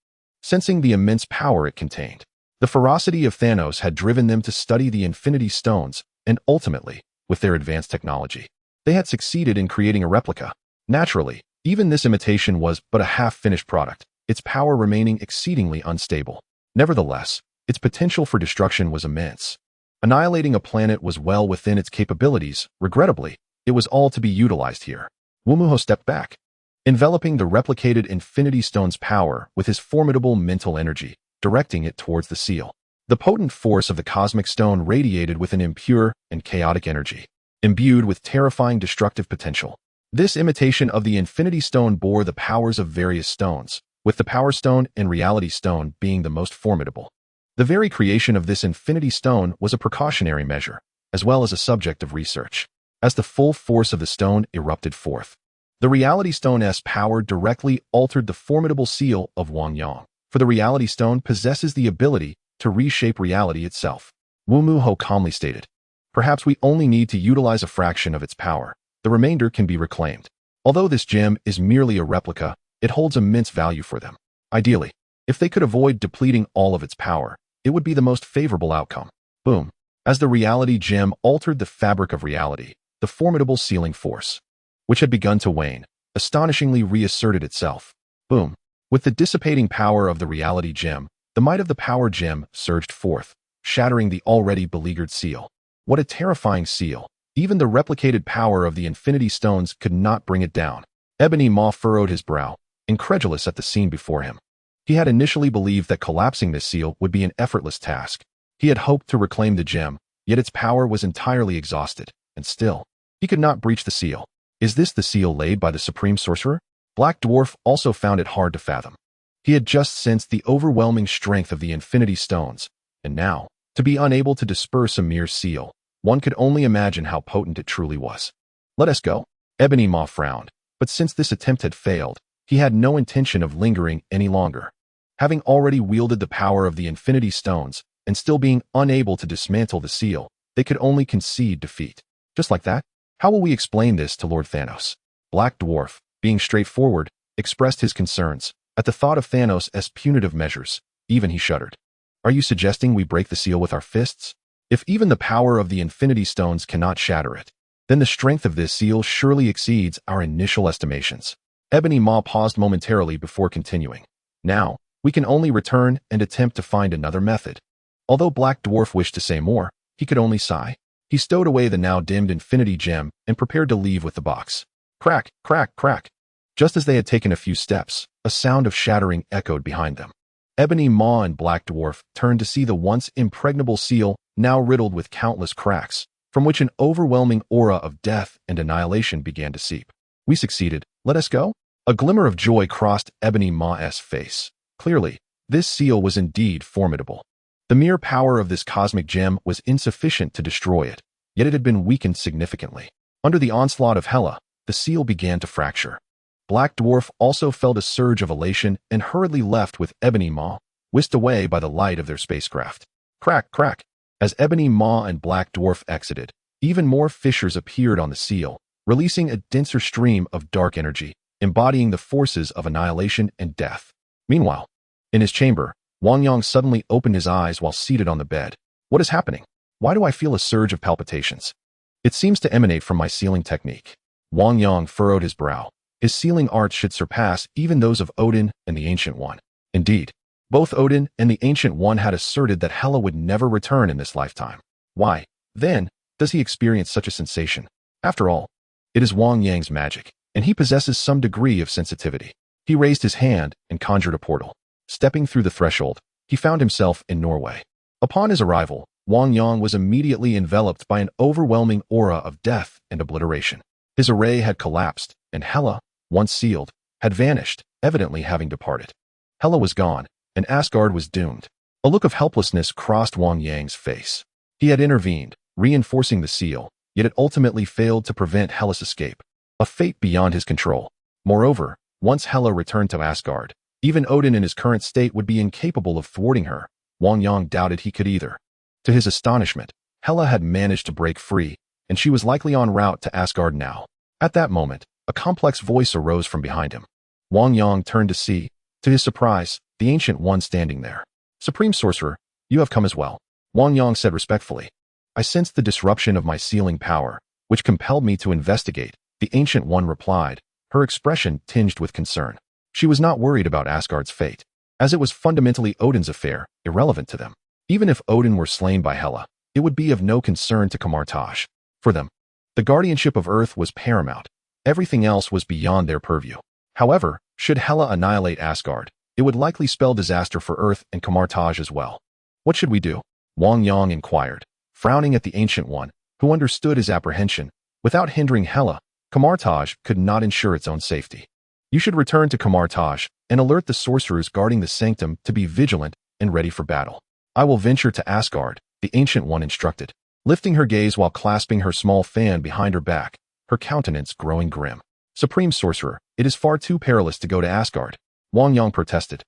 sensing the immense power it contained. The ferocity of Thanos had driven them to study the Infinity Stones, and ultimately, with their advanced technology, they had succeeded in creating a replica. Naturally, even this imitation was but a half-finished product, its power remaining exceedingly unstable. Nevertheless, its potential for destruction was immense. Annihilating a planet was well within its capabilities. Regrettably, it was all to be utilized here. Wu Muho stepped back, enveloping the replicated Infinity Stone's power with his formidable mental energy, directing it towards the seal. The potent force of the cosmic stone radiated with an impure and chaotic energy, imbued with terrifying destructive potential. This imitation of the Infinity Stone bore the powers of various stones, with the Power Stone and Reality Stone being the most formidable. The very creation of this Infinity Stone was a precautionary measure, as well as a subject of research. As the full force of the stone erupted forth, the Reality Stone's power directly altered the formidable seal of Wang Yang, for the Reality Stone possesses the ability to reshape reality itself. Wu Muho calmly stated, "Perhaps we only need to utilize a fraction of its power. The remainder can be reclaimed. Although this gem is merely a replica, it holds immense value for them. Ideally, if they could avoid depleting all of its power, it would be the most favorable outcome." Boom. As the reality gem altered the fabric of reality, the formidable sealing force, which had begun to wane, astonishingly reasserted itself. Boom. With the dissipating power of the reality gem, the might of the power gem surged forth, shattering the already beleaguered seal. What a terrifying seal! Even the replicated power of the Infinity Stones could not bring it down. Ebony Maw furrowed his brow, incredulous at the scene before him. He had initially believed that collapsing this seal would be an effortless task. He had hoped to reclaim the gem, yet its power was entirely exhausted, and still, he could not breach the seal. Is this the seal laid by the Supreme Sorcerer? Black Dwarf also found it hard to fathom. He had just sensed the overwhelming strength of the Infinity Stones, and now, to be unable to disperse a mere seal, one could only imagine how potent it truly was. "Let us go." Ebony Maw frowned, but since this attempt had failed, he had no intention of lingering any longer. Having already wielded the power of the Infinity Stones, and still being unable to dismantle the seal, they could only concede defeat. Just like that? How will we explain this to Lord Thanos? Black Dwarf, being straightforward, expressed his concerns. At the thought of Thanos' punitive measures, even he shuddered. "Are you suggesting we break the seal with our fists? If even the power of the Infinity Stones cannot shatter it, then the strength of this seal surely exceeds our initial estimations." Ebony Maw paused momentarily before continuing. "Now, we can only return and attempt to find another method." Although Black Dwarf wished to say more, he could only sigh. He stowed away the now dimmed Infinity Gem and prepared to leave with the box. Crack, crack, crack. Just as they had taken a few steps, a sound of shattering echoed behind them. Ebony Maw and Black Dwarf turned to see the once impregnable seal now riddled with countless cracks, from which an overwhelming aura of death and annihilation began to seep. "We succeeded. Let us go?" A glimmer of joy crossed Ebony Maw's face. Clearly, this seal was indeed formidable. The mere power of this cosmic gem was insufficient to destroy it, yet it had been weakened significantly. Under the onslaught of Hela, the seal began to fracture. Black Dwarf also felt a surge of elation and hurriedly left with Ebony Maw, whisked away by the light of their spacecraft. Crack, crack. As Ebony Maw and Black Dwarf exited, even more fissures appeared on the seal, releasing a denser stream of dark energy, embodying the forces of annihilation and death. Meanwhile, in his chamber, Wang Yang suddenly opened his eyes while seated on the bed. "What is happening? Why do I feel a surge of palpitations? It seems to emanate from my sealing technique." Wang Yang furrowed his brow. His sealing arts should surpass even those of Odin and the Ancient One. Indeed, both Odin and the Ancient One had asserted that Hela would never return in this lifetime. Why, then, does he experience such a sensation? After all, it is Wang Yang's magic, and he possesses some degree of sensitivity. He raised his hand and conjured a portal. Stepping through the threshold, he found himself in Norway. Upon his arrival, Wang Yang was immediately enveloped by an overwhelming aura of death and obliteration. His array had collapsed, and Hela, once sealed, had vanished, evidently having departed. Hela was gone, and Asgard was doomed. A look of helplessness crossed Wang Yang's face. He had intervened, reinforcing the seal, yet it ultimately failed to prevent Hela's escape, a fate beyond his control. Moreover, once Hela returned to Asgard, even Odin in his current state would be incapable of thwarting her. Wang Yang doubted he could either. To his astonishment, Hela had managed to break free, and she was likely en route to Asgard now. At that moment, a complex voice arose from behind him. Wang Yang turned to see, to his surprise, the Ancient One standing there. "Supreme Sorcerer, you have come as well," Wang Yang said respectfully. "I sensed the disruption of my sealing power, which compelled me to investigate," the Ancient One replied, her expression tinged with concern. She was not worried about Asgard's fate, as it was fundamentally Odin's affair, irrelevant to them. Even if Odin were slain by Hela, it would be of no concern to Kamar-Taj. For them, the guardianship of Earth was paramount. Everything else was beyond their purview. However, should Hela annihilate Asgard, it would likely spell disaster for Earth and Kamar-Taj as well. "What should we do?" Wang Yang inquired, frowning at the Ancient One, who understood his apprehension. Without hindering Hela, Kamar-Taj could not ensure its own safety. "You should return to Kamar-Taj and alert the sorcerers guarding the sanctum to be vigilant and ready for battle. I will venture to Asgard," the Ancient One instructed, lifting her gaze while clasping her small fan behind her back, her countenance growing grim. "Supreme Sorcerer, it is far too perilous to go to Asgard," Wang Yang protested.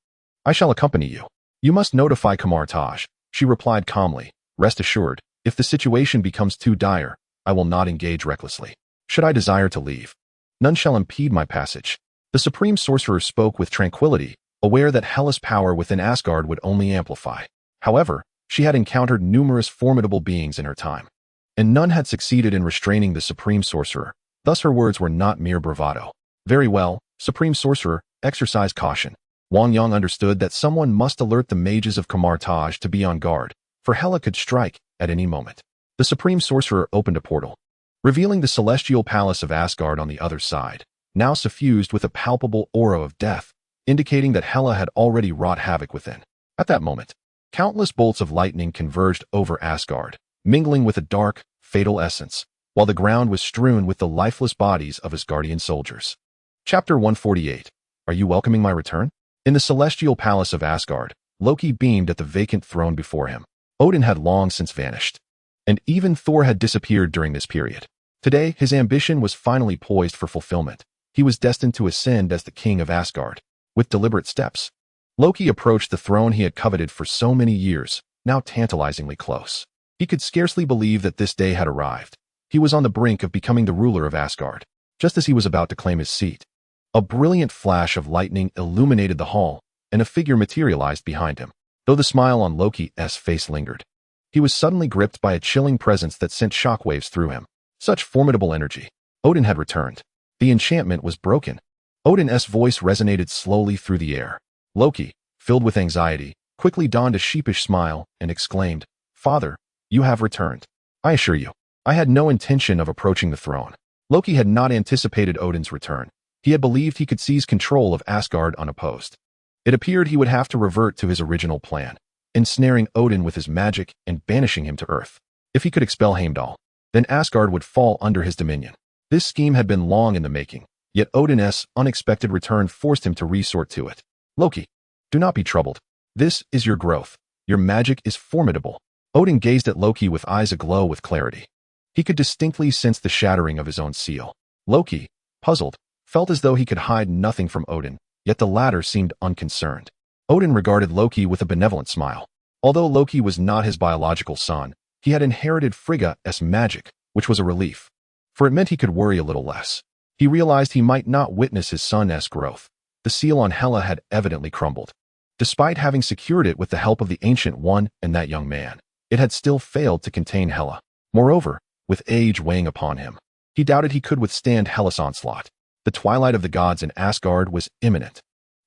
"I shall accompany you. You must notify Kamar-Taj," she replied calmly. "Rest assured, if the situation becomes too dire, I will not engage recklessly. Should I desire to leave, none shall impede my passage." The Supreme Sorcerer spoke with tranquility, aware that Hela's power within Asgard would only amplify. However, she had encountered numerous formidable beings in her time, and none had succeeded in restraining the Supreme Sorcerer. Thus her words were not mere bravado. "Very well, Supreme Sorcerer, exercise caution." Wang Yang understood that someone must alert the mages of Kamar-Taj to be on guard, for Hela could strike at any moment. The Supreme Sorcerer opened a portal, revealing the celestial palace of Asgard on the other side, now suffused with a palpable aura of death, indicating that Hela had already wrought havoc within. At that moment, countless bolts of lightning converged over Asgard, mingling with a dark, fatal essence, while the ground was strewn with the lifeless bodies of Asgardian soldiers. Chapter 148. Are you welcoming my return? In the celestial palace of Asgard, Loki beamed at the vacant throne before him. Odin had long since vanished, and even Thor had disappeared during this period. Today, his ambition was finally poised for fulfillment. He was destined to ascend as the king of Asgard. With deliberate steps, Loki approached the throne he had coveted for so many years, now tantalizingly close. He could scarcely believe that this day had arrived. He was on the brink of becoming the ruler of Asgard. Just as he was about to claim his seat, a brilliant flash of lightning illuminated the hall, and a figure materialized behind him. Though the smile on Loki's face lingered, he was suddenly gripped by a chilling presence that sent shockwaves through him. Such formidable energy. Odin had returned. The enchantment was broken. Odin's voice resonated slowly through the air. Loki, filled with anxiety, quickly donned a sheepish smile and exclaimed, "Father, you have returned. I assure you, I had no intention of approaching the throne." Loki had not anticipated Odin's return. He had believed he could seize control of Asgard unopposed. It appeared he would have to revert to his original plan, ensnaring Odin with his magic and banishing him to Earth. If he could expel Heimdall, then Asgard would fall under his dominion. This scheme had been long in the making, yet Odin's unexpected return forced him to resort to it. "Loki, do not be troubled. This is your growth. Your magic is formidable." Odin gazed at Loki with eyes aglow with clarity. He could distinctly sense the shattering of his own seal. Loki, puzzled, felt as though he could hide nothing from Odin, yet the latter seemed unconcerned. Odin regarded Loki with a benevolent smile. Although Loki was not his biological son, he had inherited Frigga's magic, which was a relief, for it meant he could worry a little less. He realized he might not witness his son's growth. The seal on Hela had evidently crumbled. Despite having secured it with the help of the Ancient One and that young man, it had still failed to contain Hela. Moreover, with age weighing upon him, he doubted he could withstand Hela's onslaught. The twilight of the gods in Asgard was imminent.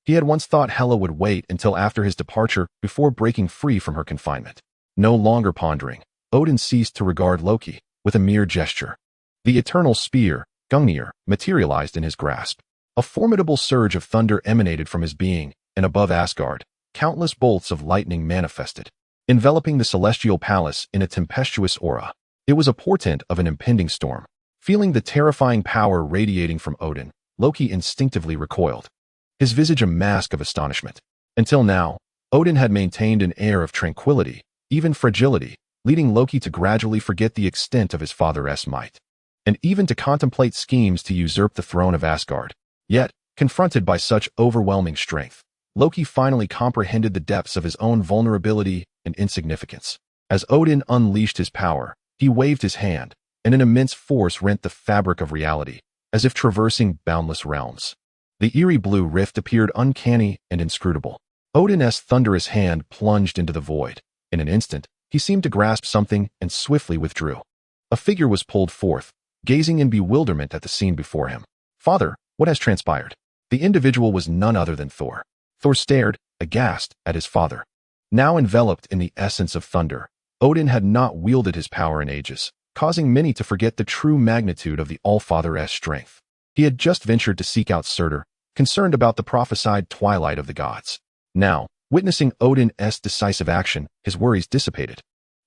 He had once thought Hela would wait until after his departure before breaking free from her confinement. No longer pondering, Odin ceased to regard Loki with a mere gesture. The eternal spear, Gungnir, materialized in his grasp. A formidable surge of thunder emanated from his being, and above Asgard, countless bolts of lightning manifested, enveloping the celestial palace in a tempestuous aura. It was a portent of an impending storm. Feeling the terrifying power radiating from Odin, Loki instinctively recoiled, his visage a mask of astonishment. Until now, Odin had maintained an air of tranquility, even fragility, leading Loki to gradually forget the extent of his father's might, and even to contemplate schemes to usurp the throne of Asgard. Yet, confronted by such overwhelming strength, Loki finally comprehended the depths of his own vulnerability and insignificance. As Odin unleashed his power, he waved his hand, and an immense force rent the fabric of reality, as if traversing boundless realms. The eerie blue rift appeared uncanny and inscrutable. Odin's thunderous hand plunged into the void. In an instant, he seemed to grasp something and swiftly withdrew. A figure was pulled forth, gazing in bewilderment at the scene before him. "Father, what has transpired?" The individual was none other than Thor. Thor stared, aghast, at his father. Now enveloped in the essence of thunder, Odin had not wielded his power in ages, causing many to forget the true magnitude of the All-Father's strength. He had just ventured to seek out Surtur, concerned about the prophesied twilight of the gods. Now, witnessing Odin's decisive action, his worries dissipated.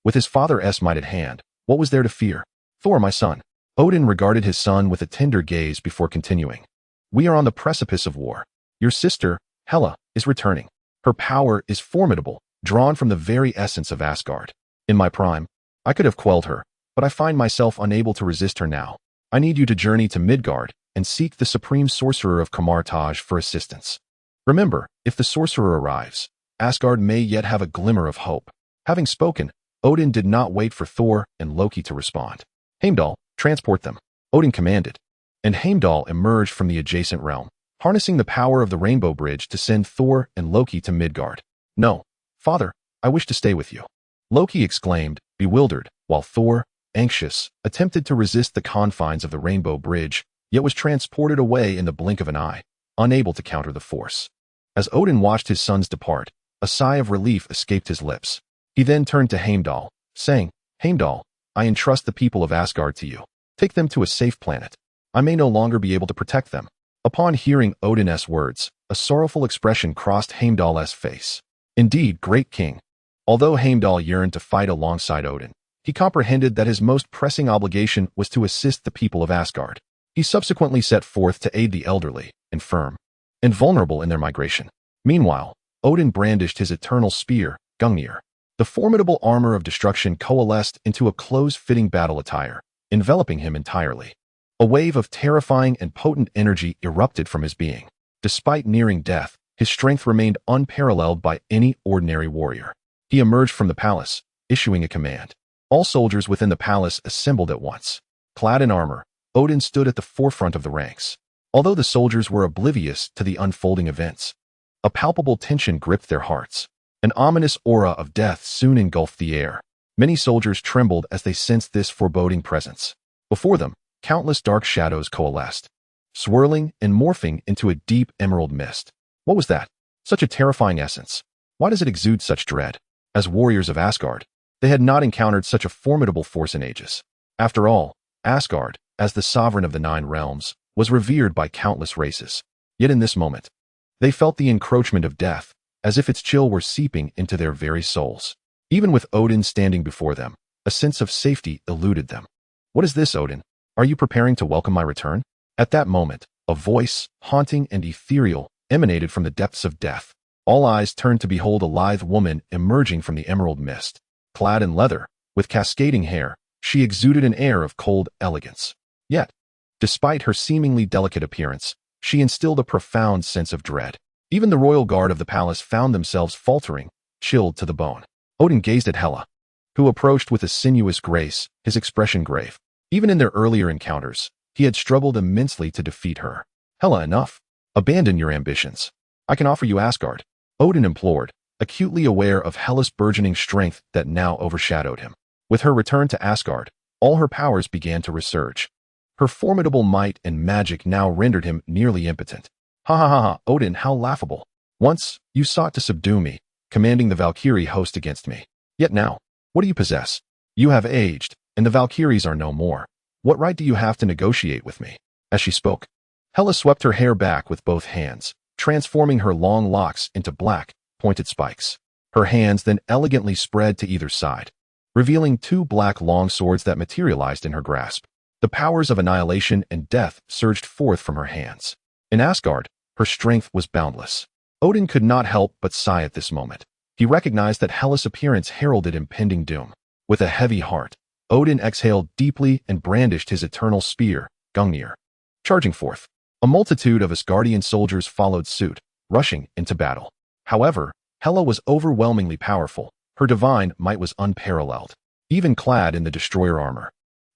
With his father's might at hand, what was there to fear? "Thor, my son." Odin regarded his son with a tender gaze before continuing. "We are on the precipice of war. Your sister, Hela, is returning. Her power is formidable, drawn from the very essence of Asgard. In my prime, I could have quelled her, but I find myself unable to resist her now. I need you to journey to Midgard and seek the supreme sorcerer of Kamar-Taj for assistance. Remember, if the sorcerer arrives, Asgard may yet have a glimmer of hope." Having spoken, Odin did not wait for Thor and Loki to respond. "Heimdall, transport them," Odin commanded, and Heimdall emerged from the adjacent realm, harnessing the power of the Rainbow Bridge to send Thor and Loki to Midgard. "No, father, I wish to stay with you," Loki exclaimed, bewildered, while Thor, anxious, attempted to resist the confines of the Rainbow Bridge, yet was transported away in the blink of an eye, unable to counter the force. As Odin watched his sons depart, a sigh of relief escaped his lips. He then turned to Heimdall, saying, "Heimdall, I entrust the people of Asgard to you. Take them to a safe planet. I may no longer be able to protect them." Upon hearing Odin's words, a sorrowful expression crossed Heimdall's face. "Indeed, great king." Although Heimdall yearned to fight alongside Odin, he comprehended that his most pressing obligation was to assist the people of Asgard. He subsequently set forth to aid the elderly, infirm, and vulnerable in their migration. Meanwhile, Odin brandished his eternal spear, Gungnir. The formidable armor of destruction coalesced into a close-fitting battle attire, enveloping him entirely. A wave of terrifying and potent energy erupted from his being. Despite nearing death, his strength remained unparalleled by any ordinary warrior. He emerged from the palace, issuing a command. All soldiers within the palace assembled at once. Clad in armor, Odin stood at the forefront of the ranks. Although the soldiers were oblivious to the unfolding events, a palpable tension gripped their hearts. An ominous aura of death soon engulfed the air. Many soldiers trembled as they sensed this foreboding presence. Before them, countless dark shadows coalesced, swirling and morphing into a deep emerald mist. What was that? Such a terrifying essence. Why does it exude such dread? As warriors of Asgard, they had not encountered such a formidable force in ages. After all, Asgard, as the sovereign of the 9 realms, was revered by countless races. Yet in this moment, they felt the encroachment of death, as if its chill were seeping into their very souls. Even with Odin standing before them, a sense of safety eluded them. "What is this, Odin? Are you preparing to welcome my return?" At that moment, a voice, haunting and ethereal, emanated from the depths of death. All eyes turned to behold a lithe woman emerging from the emerald mist. Clad in leather, with cascading hair, she exuded an air of cold elegance. Yet, despite her seemingly delicate appearance, she instilled a profound sense of dread. Even the royal guard of the palace found themselves faltering, chilled to the bone. Odin gazed at Hela, who approached with a sinuous grace, his expression grave. Even in their earlier encounters, he had struggled immensely to defeat her. "Hela, enough. Abandon your ambitions. I can offer you Asgard," Odin implored, acutely aware of Hela's burgeoning strength that now overshadowed him. With her return to Asgard, all her powers began to resurge. Her formidable might and magic now rendered him nearly impotent. Ha ha ha ha, Odin, how laughable. Once, you sought to subdue me, commanding the Valkyrie host against me. Yet now, what do you possess? You have aged, and the Valkyries are no more. What right do you have to negotiate with me? As she spoke, Hela swept her hair back with both hands, transforming her long locks into black, pointed spikes. Her hands then elegantly spread to either side, revealing two black long swords that materialized in her grasp. The powers of annihilation and death surged forth from her hands. In Asgard, her strength was boundless. Odin could not help but sigh at this moment. He recognized that Hela's appearance heralded impending doom. With a heavy heart, Odin exhaled deeply and brandished his eternal spear, Gungnir. Charging forth, a multitude of Asgardian soldiers followed suit, rushing into battle. However, Hela was overwhelmingly powerful. Her divine might was unparalleled. Even clad in the destroyer armor,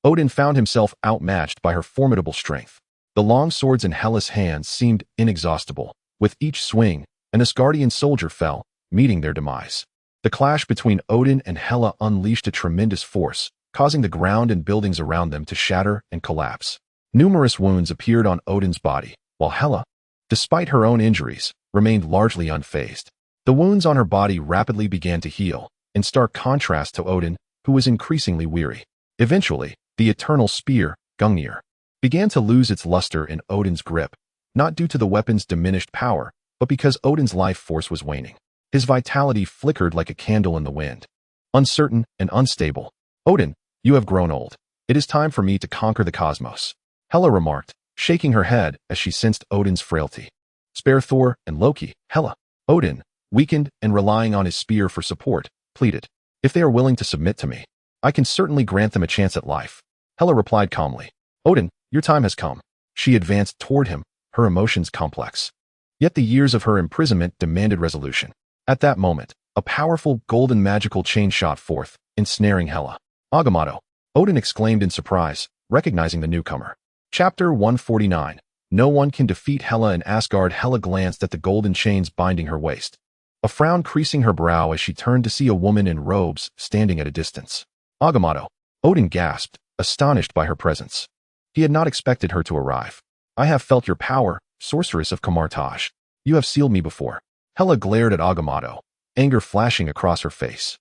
Odin found himself outmatched by her formidable strength. The long swords in Hela's hands seemed inexhaustible. With each swing, an Asgardian soldier fell, meeting their demise. The clash between Odin and Hela unleashed a tremendous force, causing the ground and buildings around them to shatter and collapse. Numerous wounds appeared on Odin's body, while Hela, despite her own injuries, remained largely unfazed. The wounds on her body rapidly began to heal, in stark contrast to Odin, who was increasingly weary. Eventually, the eternal spear, Gungnir, began to lose its luster in Odin's grip, not due to the weapon's diminished power, but because Odin's life force was waning. His vitality flickered like a candle in the wind. Uncertain and unstable, Odin, you have grown old. It is time for me to conquer the cosmos, Hela remarked, shaking her head as she sensed Odin's frailty. Spare Thor and Loki, Hela. Odin, weakened and relying on his spear for support, pleaded. If they are willing to submit to me, I can certainly grant them a chance at life. Hela replied calmly. Odin, your time has come. She advanced toward him, her emotions complex. Yet the years of her imprisonment demanded resolution. At that moment, a powerful golden magical chain shot forth, ensnaring Hela. Agamotto, Odin exclaimed in surprise, recognizing the newcomer. Chapter 149. No one can defeat Hela in Asgard. Hela glanced at the golden chains binding her waist, a frown creasing her brow as she turned to see a woman in robes standing at a distance. Agamotto, Odin gasped, astonished by her presence. He had not expected her to arrive. I have felt your power, sorceress of Kamar-Taj. You have sealed me before. Hela glared at Agamotto, anger flashing across her face.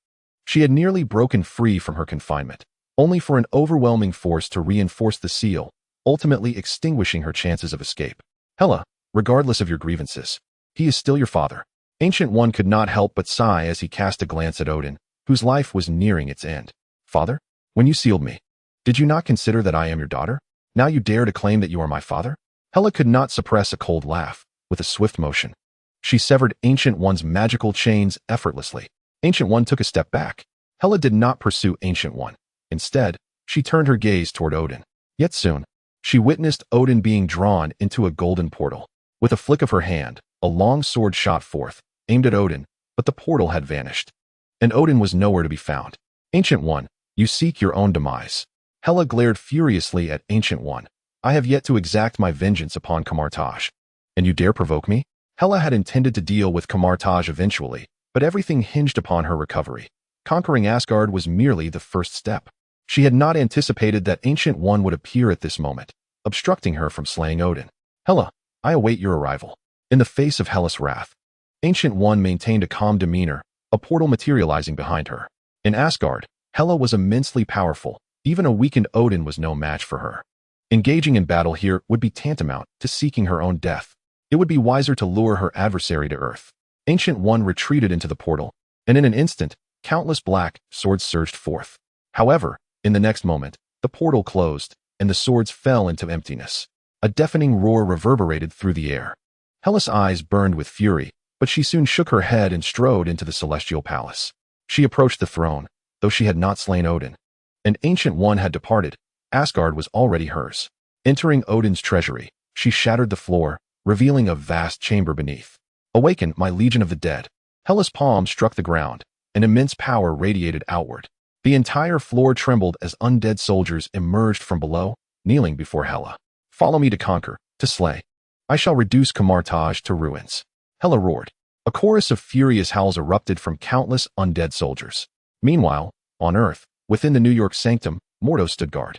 She had nearly broken free from her confinement, only for an overwhelming force to reinforce the seal, ultimately extinguishing her chances of escape. Hela, regardless of your grievances, he is still your father. Ancient One could not help but sigh as he cast a glance at Odin, whose life was nearing its end. Father, when you sealed me, did you not consider that I am your daughter? Now you dare to claim that you are my father? Hela could not suppress a cold laugh. With a swift motion, she severed Ancient One's magical chains effortlessly. Ancient One took a step back. Hela did not pursue Ancient One. Instead, she turned her gaze toward Odin. Yet soon, she witnessed Odin being drawn into a golden portal. With a flick of her hand, a long sword shot forth, aimed at Odin, but the portal had vanished, and Odin was nowhere to be found. Ancient One, you seek your own demise. Hela glared furiously at Ancient One. I have yet to exact my vengeance upon Kamar-Taj. And you dare provoke me? Hela had intended to deal with Kamar-Taj eventually, but everything hinged upon her recovery. Conquering Asgard was merely the first step. She had not anticipated that Ancient One would appear at this moment, obstructing her from slaying Odin. Hela, I await your arrival. In the face of Hela's wrath, Ancient One maintained a calm demeanor, a portal materializing behind her. In Asgard, Hela was immensely powerful. Even a weakened Odin was no match for her. Engaging in battle here would be tantamount to seeking her own death. It would be wiser to lure her adversary to earth. Ancient One retreated into the portal, and in an instant, countless black swords surged forth. However, in the next moment, the portal closed, and the swords fell into emptiness. A deafening roar reverberated through the air. Hela's eyes burned with fury, but she soon shook her head and strode into the celestial palace. She approached the throne, though she had not slain Odin. And Ancient One had departed. Asgard was already hers. Entering Odin's treasury, she shattered the floor, revealing a vast chamber beneath. Awaken, my legion of the dead. Hela's palm struck the ground, and immense power radiated outward. The entire floor trembled as undead soldiers emerged from below, kneeling before Hela. Follow me to conquer, to slay. I shall reduce Kamar-Taj to ruins. Hela roared. A chorus of furious howls erupted from countless undead soldiers. Meanwhile, on Earth, within the New York sanctum, Mordo stood guard.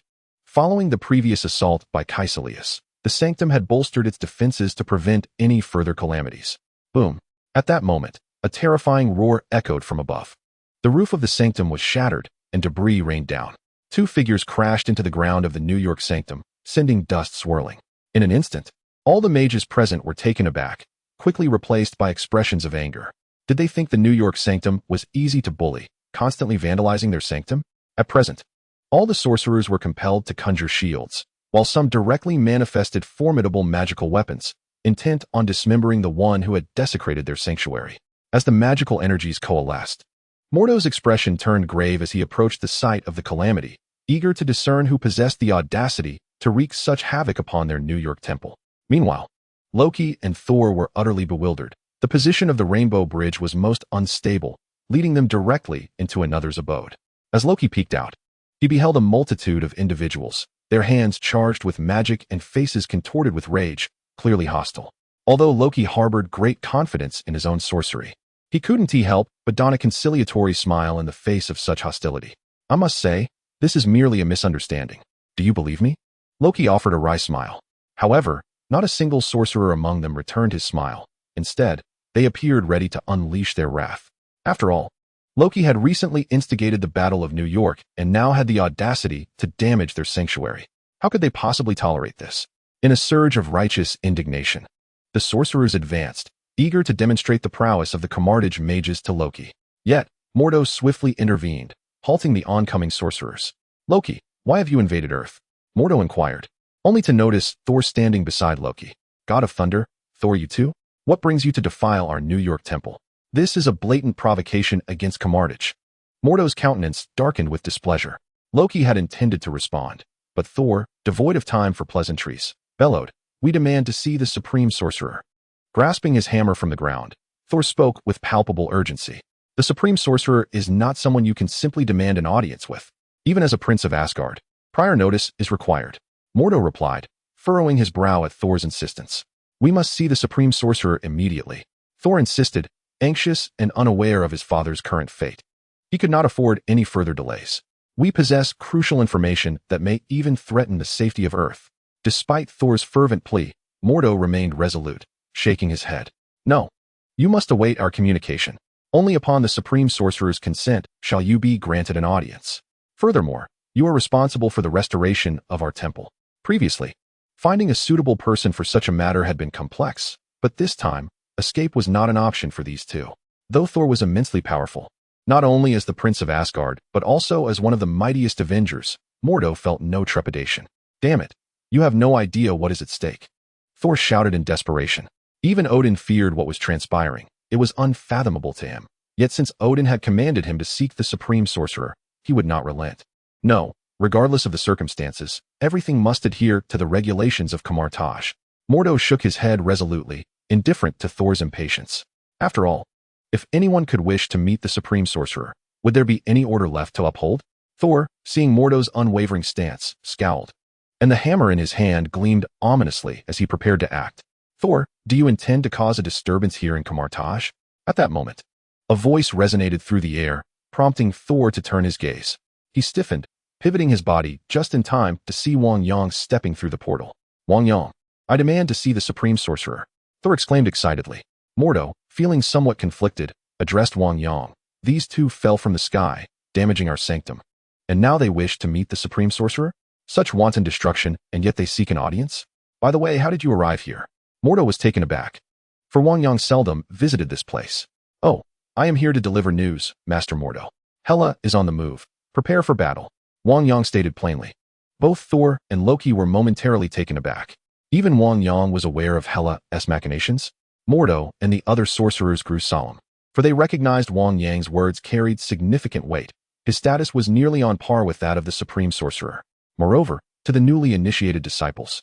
Following the previous assault by Caecilius, the sanctum had bolstered its defenses to prevent any further calamities. Boom. At that moment, a terrifying roar echoed from above. The roof of the sanctum was shattered, and debris rained down. Two figures crashed into the ground of the New York sanctum, sending dust swirling. In an instant, all the mages present were taken aback, quickly replaced by expressions of anger. Did they think the New York sanctum was easy to bully, constantly vandalizing their sanctum? At present, all the sorcerers were compelled to conjure shields, while some directly manifested formidable magical weapons, intent on dismembering the one who had desecrated their sanctuary. As the magical energies coalesced, Mordo's expression turned grave as he approached the site of the calamity, eager to discern who possessed the audacity to wreak such havoc upon their New York temple. Meanwhile, Loki and Thor were utterly bewildered. The position of the Rainbow Bridge was most unstable, leading them directly into another's abode. As Loki peeked out, he beheld a multitude of individuals, their hands charged with magic and faces contorted with rage, clearly hostile. Although Loki harbored great confidence in his own sorcery, he couldn't help but don a conciliatory smile in the face of such hostility. I must say, this is merely a misunderstanding. Do you believe me? Loki offered a wry smile. However, not a single sorcerer among them returned his smile. Instead, they appeared ready to unleash their wrath. After all, Loki had recently instigated the Battle of New York and now had the audacity to damage their sanctuary. How could they possibly tolerate this? In a surge of righteous indignation, the sorcerers advanced, eager to demonstrate the prowess of the Kamar-Taj mages to Loki. Yet, Mordo swiftly intervened, halting the oncoming sorcerers. Loki, why have you invaded Earth? Mordo inquired, only to notice Thor standing beside Loki. God of Thunder, Thor, you too? What brings you to defile our New York temple? This is a blatant provocation against Kamar-Taj. Mordo's countenance darkened with displeasure. Loki had intended to respond, but Thor, devoid of time for pleasantries, bellowed, "We demand to see the Supreme Sorcerer." Grasping his hammer from the ground, Thor spoke with palpable urgency. The Supreme Sorcerer is not someone you can simply demand an audience with. Even as a prince of Asgard, prior notice is required. Mordo replied, furrowing his brow at Thor's insistence. We must see the Supreme Sorcerer immediately. Thor insisted, anxious and unaware of his father's current fate. He could not afford any further delays. We possess crucial information that may even threaten the safety of Earth. Despite Thor's fervent plea, Mordo remained resolute, shaking his head. No. You must await our communication. Only upon the Supreme Sorcerer's consent shall you be granted an audience. Furthermore, you are responsible for the restoration of our temple. Previously, finding a suitable person for such a matter had been complex, but this time, escape was not an option for these two. Though Thor was immensely powerful, not only as the Prince of Asgard, but also as one of the mightiest Avengers, Mordo felt no trepidation. Damn it, you have no idea what is at stake. Thor shouted in desperation. Even Odin feared what was transpiring. It was unfathomable to him. Yet since Odin had commanded him to seek the Supreme Sorcerer, he would not relent. No, regardless of the circumstances, everything must adhere to the regulations of Kamar-Taj. Mordo shook his head resolutely, indifferent to Thor's impatience. After all, if anyone could wish to meet the Supreme Sorcerer, would there be any order left to uphold? Thor, seeing Mordo's unwavering stance, scowled, and the hammer in his hand gleamed ominously as he prepared to act. Thor, do you intend to cause a disturbance here in Kamar-Taj? At that moment, a voice resonated through the air, prompting Thor to turn his gaze. He stiffened, pivoting his body just in time to see Wang Yang stepping through the portal. Wang Yang, I demand to see the Supreme Sorcerer, Thor exclaimed excitedly. Mordo, feeling somewhat conflicted, addressed Wang Yang. These two fell from the sky, damaging our sanctum. And now they wish to meet the Supreme Sorcerer? Such wanton destruction, and yet they seek an audience? By the way, how did you arrive here? Mordo was taken aback, for Wang Yang seldom visited this place. Oh, I am here to deliver news, Master Mordo. Hela is on the move. Prepare for battle, Wang Yang stated plainly. Both Thor and Loki were momentarily taken aback. Even Wang Yang was aware of Hela's machinations. Mordo and the other sorcerers grew solemn, for they recognized Wang Yang's words carried significant weight. His status was nearly on par with that of the Supreme Sorcerer. Moreover, to the newly initiated disciples,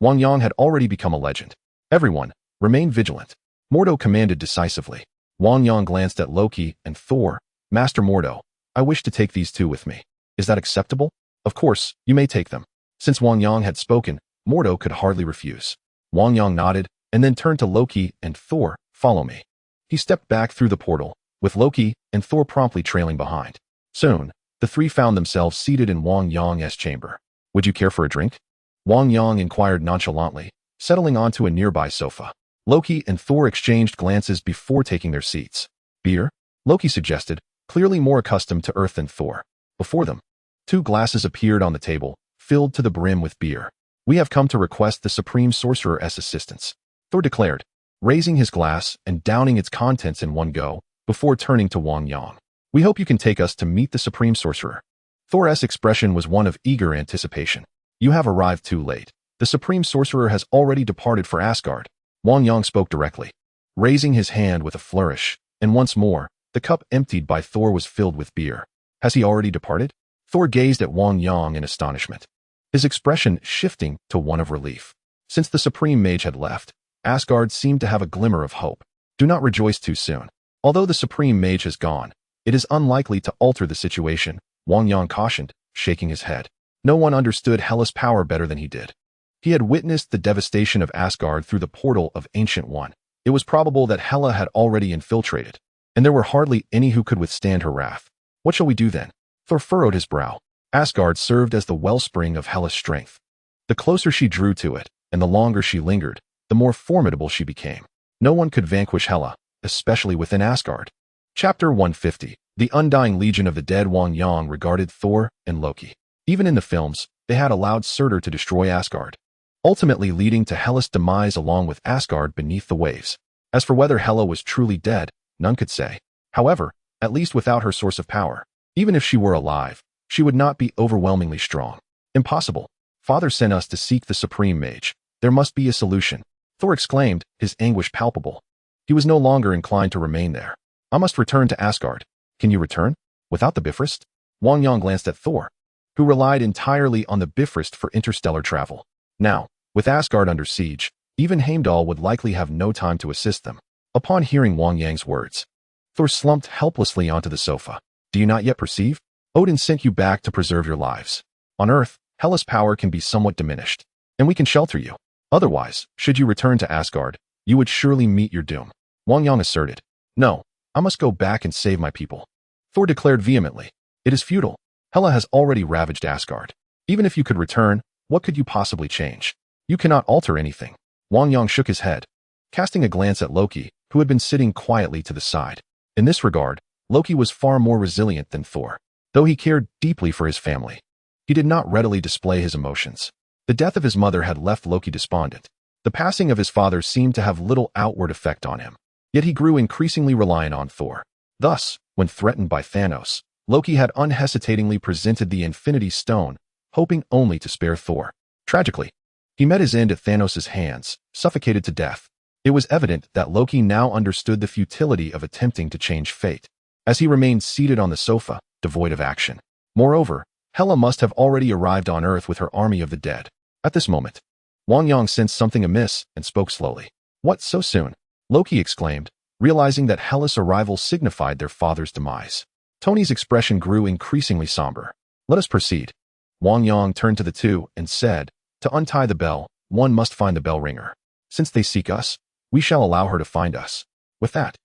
Wang Yang had already become a legend. Everyone, remain vigilant, Mordo commanded decisively. Wang Yang glanced at Loki and Thor. Master Mordo, I wish to take these two with me. Is that acceptable? Of course, you may take them. Since Wang Yang had spoken, Mordo could hardly refuse. Wang Yang nodded, and then turned to Loki and Thor. Follow me. He stepped back through the portal, with Loki and Thor promptly trailing behind. Soon, the three found themselves seated in Wang Yang's chamber. Would you care for a drink? Wang Yang inquired nonchalantly, settling onto a nearby sofa. Loki and Thor exchanged glances before taking their seats. Beer? Loki suggested, clearly more accustomed to Earth than Thor. Before them, 2 glasses appeared on the table, filled to the brim with beer. We have come to request the Supreme Sorcerer's assistance, Thor declared, raising his glass and downing its contents in one go, before turning to Wang Yang. We hope you can take us to meet the Supreme Sorcerer. Thor's expression was one of eager anticipation. You have arrived too late. The Supreme Sorcerer has already departed for Asgard. Wang Yang spoke directly, raising his hand with a flourish, and once more, the cup emptied by Thor was filled with beer. Has he already departed? Thor gazed at Wang Yang in astonishment, his expression shifting to one of relief. Since the Supreme Mage had left, Asgard seemed to have a glimmer of hope. Do not rejoice too soon. Although the Supreme Mage has gone, it is unlikely to alter the situation, Wang Yang cautioned, shaking his head. No one understood Hela's power better than he did. He had witnessed the devastation of Asgard through the portal of Ancient One. It was probable that Hela had already infiltrated, and there were hardly any who could withstand her wrath. What shall we do then? Thor furrowed his brow. Asgard served as the wellspring of Hela's strength. The closer she drew to it, and the longer she lingered, the more formidable she became. No one could vanquish Hela, especially within Asgard. Chapter 150. The Undying Legion of the Dead. Wang Yang regarded Thor and Loki. Even in the films, they had allowed Surtur to destroy Asgard, ultimately leading to Hela's demise along with Asgard beneath the waves. As for whether Hela was truly dead, none could say. However, at least without her source of power, even if she were alive, she would not be overwhelmingly strong. Impossible. Father sent us to seek the Supreme Mage. There must be a solution. Thor exclaimed, his anguish palpable. He was no longer inclined to remain there. I must return to Asgard. Can you return? Without the Bifrost? Wang Yang glanced at Thor, who relied entirely on the Bifrost for interstellar travel. Now, with Asgard under siege, even Heimdall would likely have no time to assist them. Upon hearing Wang Yang's words, Thor slumped helplessly onto the sofa. Do you not yet perceive? Odin sent you back to preserve your lives. On Earth, Hela's power can be somewhat diminished, and we can shelter you. Otherwise, should you return to Asgard, you would surely meet your doom. Wang Yang asserted. No, I must go back and save my people. Thor declared vehemently. It is futile. Hela has already ravaged Asgard. Even if you could return, what could you possibly change? You cannot alter anything. Wang Yang shook his head, casting a glance at Loki, who had been sitting quietly to the side. In this regard, Loki was far more resilient than Thor. Though he cared deeply for his family, he did not readily display his emotions. The death of his mother had left Loki despondent. The passing of his father seemed to have little outward effect on him. Yet he grew increasingly reliant on Thor. Thus, when threatened by Thanos, Loki had unhesitatingly presented the Infinity Stone, hoping only to spare Thor. Tragically, he met his end at Thanos' hands, suffocated to death. It was evident that Loki now understood the futility of attempting to change fate, as he remained seated on the sofa, devoid of action. Moreover, Hela must have already arrived on Earth with her army of the dead. At this moment, Wang Yang sensed something amiss and spoke slowly. What, so soon? Loki exclaimed, realizing that Hela's arrival signified their father's demise. Tony's expression grew increasingly somber. Let us proceed. Wang Yang turned to the two and said, to untie the bell, one must find the bell ringer. Since they seek us, we shall allow her to find us. With that,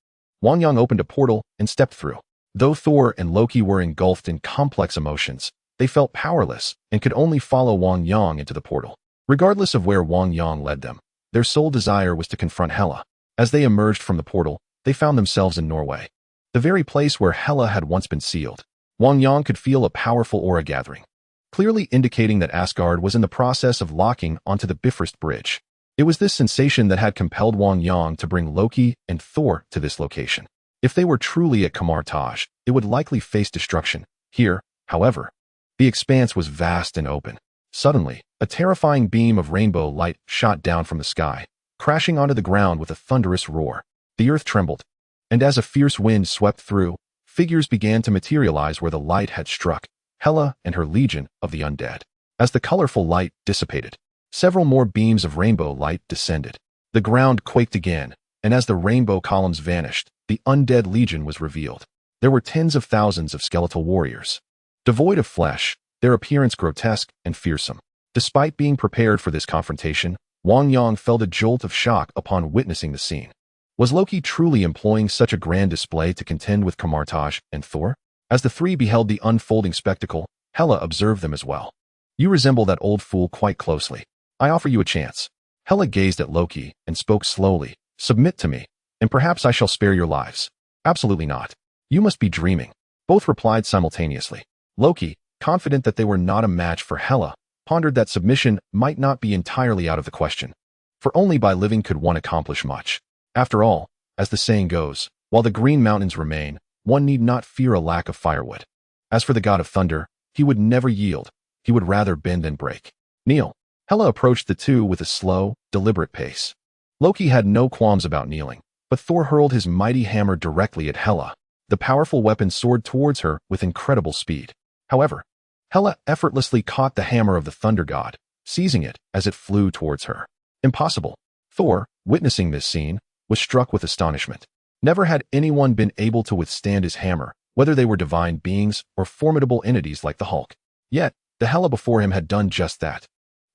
Wang Yang opened a portal and stepped through. Though Thor and Loki were engulfed in complex emotions, they felt powerless and could only follow Wang Yang into the portal. Regardless of where Wang Yang led them, their sole desire was to confront Hela. As they emerged from the portal, they found themselves in Norway, the very place where Hela had once been sealed. Wang Yang could feel a powerful aura gathering, clearly indicating that Asgard was in the process of locking onto the Bifrost Bridge. It was this sensation that had compelled Wang Yang to bring Loki and Thor to this location. If they were truly at Kamar-Taj, it would likely face destruction. Here, however, the expanse was vast and open. Suddenly, a terrifying beam of rainbow light shot down from the sky, crashing onto the ground with a thunderous roar. The earth trembled, and as a fierce wind swept through, figures began to materialize where the light had struck, Hela and her legion of the undead. As the colorful light dissipated, several more beams of rainbow light descended. The ground quaked again, and as the rainbow columns vanished, the undead legion was revealed. There were tens of thousands of skeletal warriors. Devoid of flesh, their appearance grotesque and fearsome. Despite being prepared for this confrontation, Wang Yang felt a jolt of shock upon witnessing the scene. Was Loki truly employing such a grand display to contend with Kamar-Taj and Thor? As the three beheld the unfolding spectacle, Hela observed them as well. You resemble that old fool quite closely. I offer you a chance. Hela gazed at Loki and spoke slowly. Submit to me, and perhaps I shall spare your lives. Absolutely not. You must be dreaming. Both replied simultaneously. Loki, confident that they were not a match for Hela, pondered that submission might not be entirely out of the question. For only by living could one accomplish much. After all, as the saying goes, while the green mountains remain, one need not fear a lack of firewood. As for the god of thunder, he would never yield. He would rather bend than break. Kneel. Hela approached the two with a slow, deliberate pace. Loki had no qualms about kneeling, but Thor hurled his mighty hammer directly at Hela. The powerful weapon soared towards her with incredible speed. However, Hela effortlessly caught the hammer of the thunder god, seizing it as it flew towards her. Impossible. Thor, witnessing this scene, was struck with astonishment. Never had anyone been able to withstand his hammer, whether they were divine beings or formidable entities like the Hulk. Yet, the Hela before him had done just that.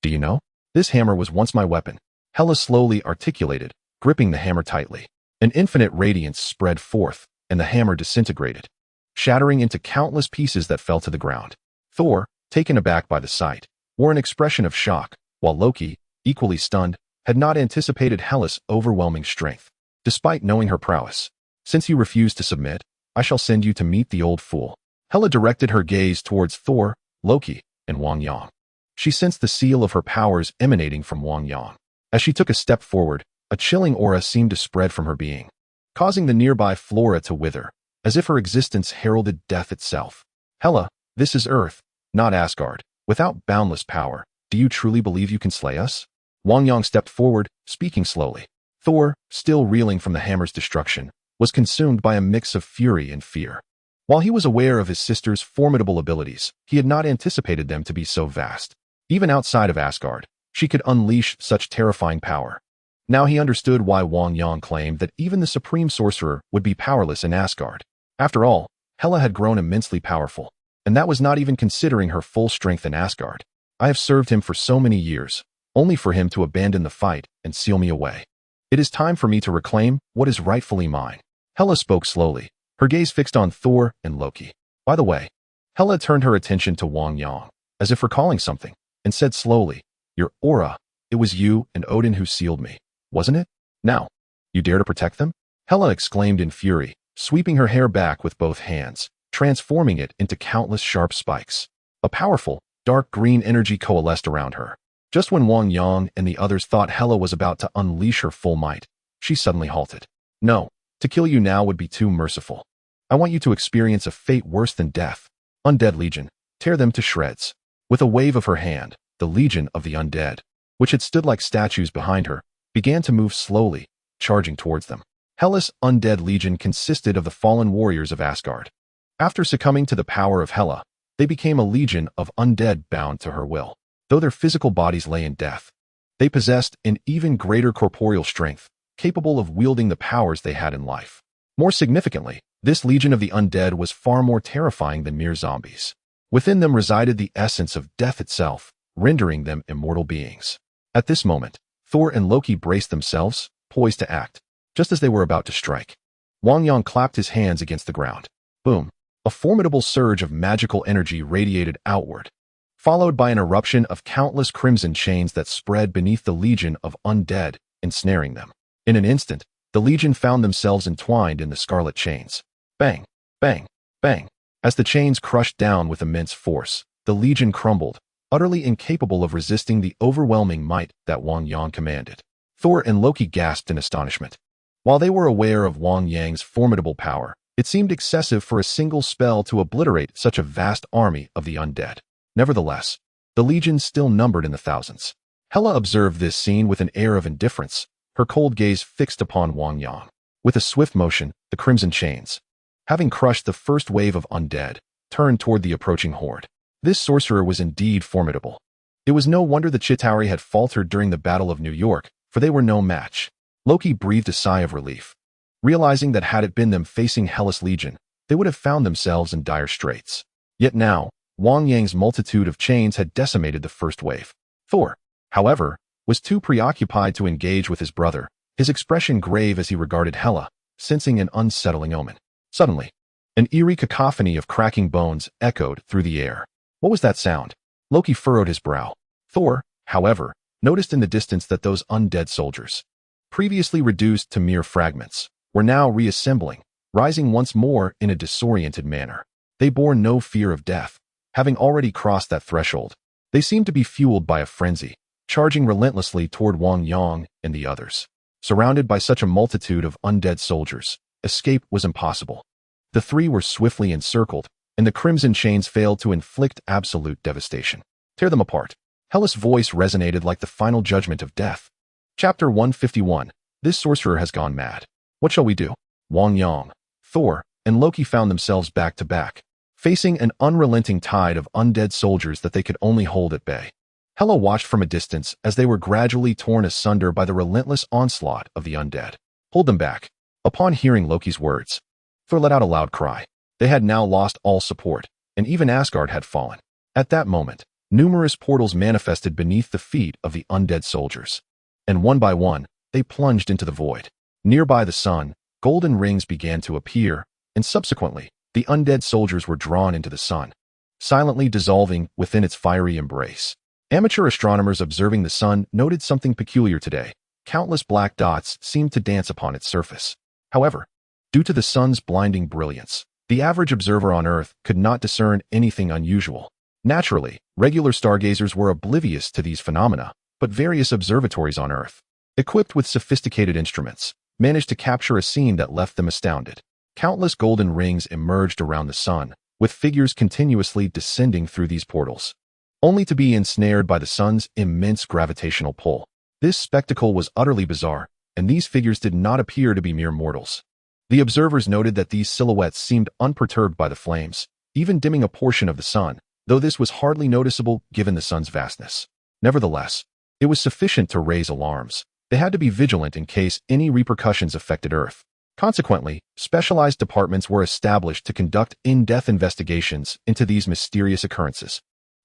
Do you know? This hammer was once my weapon. Hela slowly articulated, gripping the hammer tightly. An infinite radiance spread forth, and the hammer disintegrated, shattering into countless pieces that fell to the ground. Thor, taken aback by the sight, wore an expression of shock, while Loki, equally stunned, had not anticipated Hela's overwhelming strength. Despite knowing her prowess, since you refuse to submit, I shall send you to meet the old fool. Hela directed her gaze towards Thor, Loki, and Wang Yang. She sensed the seal of her powers emanating from Wang Yang. As she took a step forward, a chilling aura seemed to spread from her being, causing the nearby flora to wither, as if her existence heralded death itself. Hela, this is Earth, not Asgard. Without boundless power, do you truly believe you can slay us? Wang Yang stepped forward, speaking slowly. Thor, still reeling from the hammer's destruction, was consumed by a mix of fury and fear. While he was aware of his sister's formidable abilities, he had not anticipated them to be so vast. Even outside of Asgard, she could unleash such terrifying power. Now he understood why Wang Yang claimed that even the Supreme Sorcerer would be powerless in Asgard. After all, Hela had grown immensely powerful, and that was not even considering her full strength in Asgard. I have served him for so many years, only for him to abandon the fight and seal me away. It is time for me to reclaim what is rightfully mine. Hela spoke slowly, her gaze fixed on Thor and Loki. By the way, Hela turned her attention to Wang Yang, as if recalling something, and said slowly, Your aura, it was you and Odin who sealed me, wasn't it? Now, you dare to protect them? Hela exclaimed in fury, sweeping her hair back with both hands, transforming it into countless sharp spikes. A powerful, dark green energy coalesced around her. Just when Wang Yang and the others thought Hela was about to unleash her full might, she suddenly halted. No, to kill you now would be too merciful. I want you to experience a fate worse than death. Undead Legion, tear them to shreds. With a wave of her hand, the Legion of the Undead, which had stood like statues behind her, began to move slowly, charging towards them. Hela's Undead Legion consisted of the fallen warriors of Asgard. After succumbing to the power of Hela, they became a legion of undead bound to her will. Though their physical bodies lay in death, they possessed an even greater corporeal strength, capable of wielding the powers they had in life. More significantly, this legion of the undead was far more terrifying than mere zombies. Within them resided the essence of death itself, rendering them immortal beings. At this moment, Thor and Loki braced themselves, poised to act, just as they were about to strike. Wang Yang clapped his hands against the ground. Boom! A formidable surge of magical energy radiated outward, followed by an eruption of countless crimson chains that spread beneath the legion of undead, ensnaring them. In an instant, the legion found themselves entwined in the scarlet chains. Bang! Bang! Bang! As the chains crushed down with immense force, the legion crumbled, utterly incapable of resisting the overwhelming might that Wang Yang commanded. Thor and Loki gasped in astonishment. While they were aware of Wang Yang's formidable power, it seemed excessive for a single spell to obliterate such a vast army of the undead. Nevertheless, the legion still numbered in the thousands. Hela observed this scene with an air of indifference, her cold gaze fixed upon Wang Yang. With a swift motion, the crimson chains, having crushed the first wave of undead, turned toward the approaching horde. This sorcerer was indeed formidable. It was no wonder the Chitauri had faltered during the Battle of New York, for they were no match. Loki breathed a sigh of relief, realizing that had it been them facing Hela's legion, they would have found themselves in dire straits. Yet now, Wang Yang's multitude of chains had decimated the first wave. Thor, however, was too preoccupied to engage with his brother, his expression grave as he regarded Hela, sensing an unsettling omen. Suddenly, an eerie cacophony of cracking bones echoed through the air. What was that sound? Loki furrowed his brow. Thor, however, noticed in the distance that those undead soldiers, previously reduced to mere fragments, were now reassembling, rising once more in a disoriented manner. They bore no fear of death, having already crossed that threshold. They seemed to be fueled by a frenzy, charging relentlessly toward Wang Yang and the others. Surrounded by such a multitude of undead soldiers, escape was impossible. The three were swiftly encircled, and the crimson chains failed to inflict absolute devastation. Tear them apart. Hela's voice resonated like the final judgment of death. Chapter 151. This sorcerer has gone mad. What shall we do? Wang Yang, Thor, and Loki found themselves back to back, facing an unrelenting tide of undead soldiers that they could only hold at bay. Hela watched from a distance as they were gradually torn asunder by the relentless onslaught of the undead. Hold them back. Upon hearing Loki's words, Thor let out a loud cry. They had now lost all support, and even Asgard had fallen. At that moment, numerous portals manifested beneath the feet of the undead soldiers, and one by one, they plunged into the void. Nearby the sun, golden rings began to appear, and subsequently, the undead soldiers were drawn into the sun, silently dissolving within its fiery embrace. Amateur astronomers observing the sun noted something peculiar today. Countless black dots seemed to dance upon its surface. However, due to the sun's blinding brilliance, the average observer on Earth could not discern anything unusual. Naturally, regular stargazers were oblivious to these phenomena, but various observatories on Earth, equipped with sophisticated instruments, managed to capture a scene that left them astounded. Countless golden rings emerged around the sun, with figures continuously descending through these portals, only to be ensnared by the sun's immense gravitational pull. This spectacle was utterly bizarre, and these figures did not appear to be mere mortals. The observers noted that these silhouettes seemed unperturbed by the flames, even dimming a portion of the sun, though this was hardly noticeable given the sun's vastness. Nevertheless, it was sufficient to raise alarms. They had to be vigilant in case any repercussions affected Earth. Consequently, specialized departments were established to conduct in-depth investigations into these mysterious occurrences,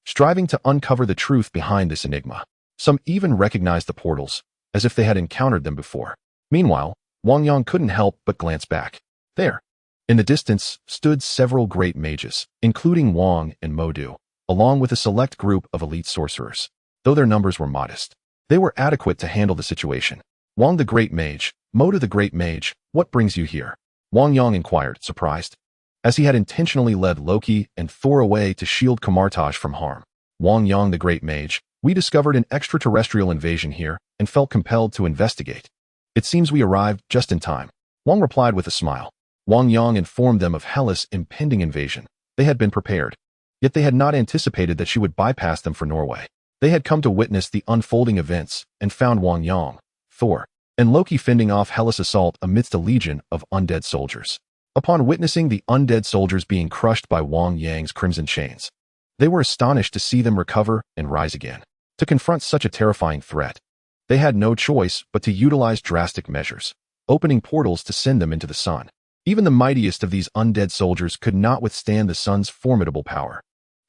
striving to uncover the truth behind this enigma. Some even recognized the portals, as if they had encountered them before. Meanwhile, Wang Yang couldn't help but glance back. There, in the distance, stood several great mages, including Wang and Modu, along with a select group of elite sorcerers. Though their numbers were modest, they were adequate to handle the situation. Wang the Great Mage, Modu the Great Mage, what brings you here? Wang Yang inquired, surprised, as he had intentionally led Loki and Thor away to shield Kamar-Taj from harm. Wang Yang the Great Mage, we discovered an extraterrestrial invasion here and felt compelled to investigate. It seems we arrived just in time. Wang replied with a smile. Wang Yang informed them of Hela's impending invasion. They had been prepared, yet they had not anticipated that she would bypass them for Norway. They had come to witness the unfolding events and found Wang Yang, Thor, and Loki fending off Hela's assault amidst a legion of undead soldiers. Upon witnessing the undead soldiers being crushed by Wang Yang's crimson chains, they were astonished to see them recover and rise again. To confront such a terrifying threat, they had no choice but to utilize drastic measures, opening portals to send them into the sun. Even the mightiest of these undead soldiers could not withstand the sun's formidable power.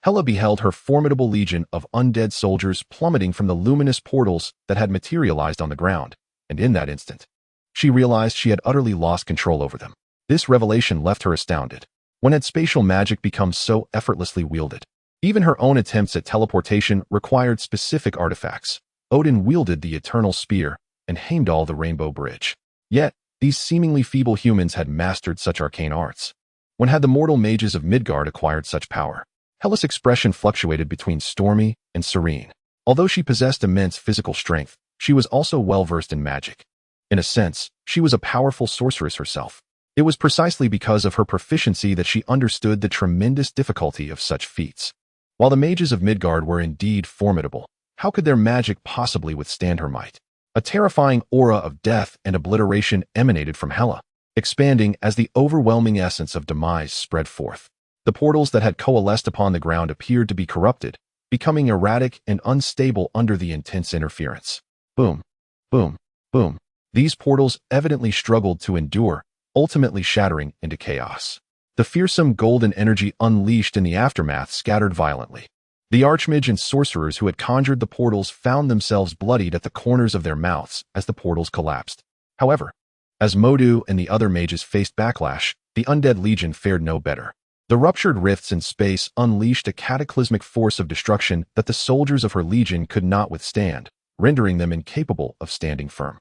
Hela beheld her formidable legion of undead soldiers plummeting from the luminous portals that had materialized on the ground, and in that instant, she realized she had utterly lost control over them. This revelation left her astounded. When had spatial magic become so effortlessly wielded? Even her own attempts at teleportation required specific artifacts. Odin wielded the Eternal Spear, and Heimdall the Rainbow Bridge. Yet, these seemingly feeble humans had mastered such arcane arts. When had the mortal mages of Midgard acquired such power? Hela's expression fluctuated between stormy and serene. Although she possessed immense physical strength, she was also well-versed in magic. In a sense, she was a powerful sorceress herself. It was precisely because of her proficiency that she understood the tremendous difficulty of such feats. While the mages of Midgard were indeed formidable, how could their magic possibly withstand her might? A terrifying aura of death and obliteration emanated from Hela, expanding as the overwhelming essence of demise spread forth. The portals that had coalesced upon the ground appeared to be corrupted, becoming erratic and unstable under the intense interference. Boom, boom, boom. These portals evidently struggled to endure, ultimately shattering into chaos. The fearsome golden energy unleashed in the aftermath scattered violently. The archmage and sorcerers who had conjured the portals found themselves bloodied at the corners of their mouths as the portals collapsed. However, as Modu and the other mages faced backlash, the undead legion fared no better. The ruptured rifts in space unleashed a cataclysmic force of destruction that the soldiers of her legion could not withstand, rendering them incapable of standing firm.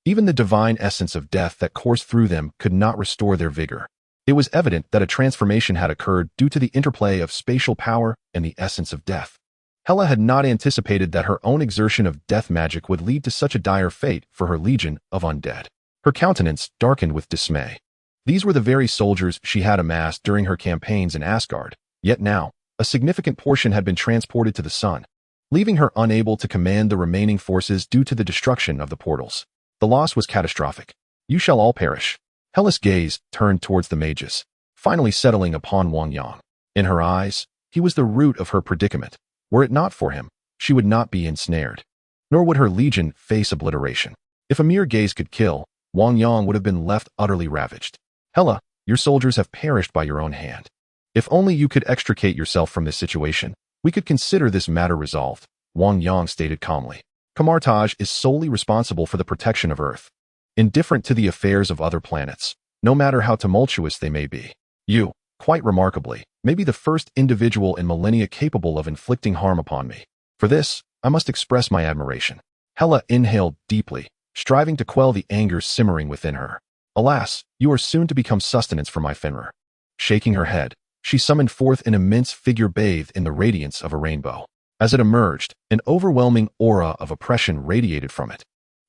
Even the divine essence of death that coursed through them could not restore their vigor. It was evident that a transformation had occurred due to the interplay of spatial power and the essence of death. Hela had not anticipated that her own exertion of death magic would lead to such a dire fate for her legion of undead. Her countenance darkened with dismay. These were the very soldiers she had amassed during her campaigns in Asgard, yet now, a significant portion had been transported to the sun, leaving her unable to command the remaining forces due to the destruction of the portals. The loss was catastrophic. You shall all perish. Hela's gaze turned towards the mages, finally settling upon Wang Yang. In her eyes, he was the root of her predicament. Were it not for him, she would not be ensnared, nor would her legion face obliteration. If a mere gaze could kill, Wang Yang would have been left utterly ravaged. Hela, your soldiers have perished by your own hand. If only you could extricate yourself from this situation, we could consider this matter resolved, Wang Yang stated calmly. Kamar-Taj is solely responsible for the protection of Earth, indifferent to the affairs of other planets, no matter how tumultuous they may be. You, quite remarkably, may be the first individual in millennia capable of inflicting harm upon me. For this, I must express my admiration. Hela inhaled deeply, striving to quell the anger simmering within her. Alas, you are soon to become sustenance for my Fenrir. Shaking her head, she summoned forth an immense figure bathed in the radiance of a rainbow. As it emerged, an overwhelming aura of oppression radiated from it.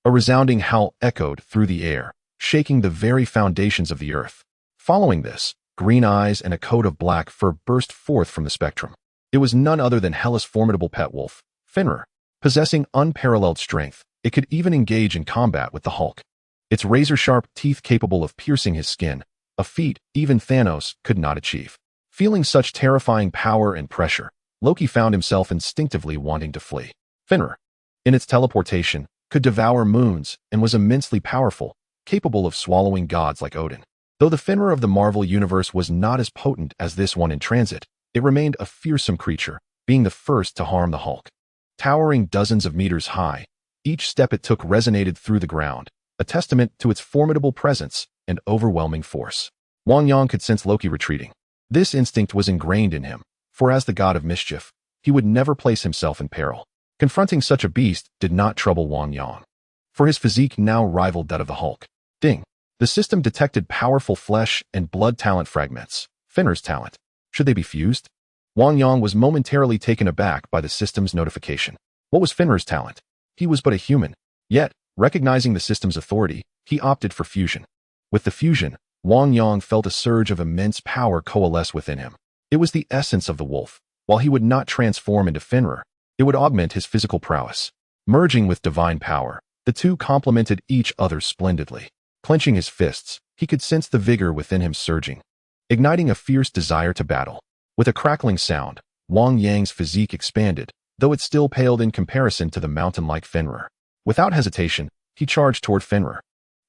A resounding howl echoed through the air, shaking the very foundations of the earth. Following this, green eyes and a coat of black fur burst forth from the spectrum. It was none other than Hela's formidable pet wolf, Fenrir. Possessing unparalleled strength, it could even engage in combat with the Hulk. Its razor-sharp teeth capable of piercing his skin, a feat even Thanos could not achieve. Feeling such terrifying power and pressure, Loki found himself instinctively wanting to flee. Fenrir, in its teleportation, could devour moons and was immensely powerful, capable of swallowing gods like Odin. Though the Fenrir of the Marvel Universe was not as potent as this one in transit, it remained a fearsome creature, being the first to harm the Hulk. Towering dozens of meters high, each step it took resonated through the ground, a testament to its formidable presence and overwhelming force. Wang Yang could sense Loki retreating. This instinct was ingrained in him, for as the god of mischief, he would never place himself in peril. Confronting such a beast did not trouble Wang Yang, for his physique now rivaled that of the Hulk. Ding! The system detected powerful flesh and blood talent fragments. Fenrir's talent. Should they be fused? Wang Yang was momentarily taken aback by the system's notification. What was Fenrir's talent? He was but a human. Yet, recognizing the system's authority, he opted for fusion. With the fusion, Wang Yang felt a surge of immense power coalesce within him. It was the essence of the wolf. While he would not transform into Fenrir, it would augment his physical prowess. Merging with divine power, the two complemented each other splendidly. Clenching his fists, he could sense the vigor within him surging, igniting a fierce desire to battle. With a crackling sound, Wang Yang's physique expanded, though it still paled in comparison to the mountain-like Fenrir. Without hesitation, he charged toward Fenrir.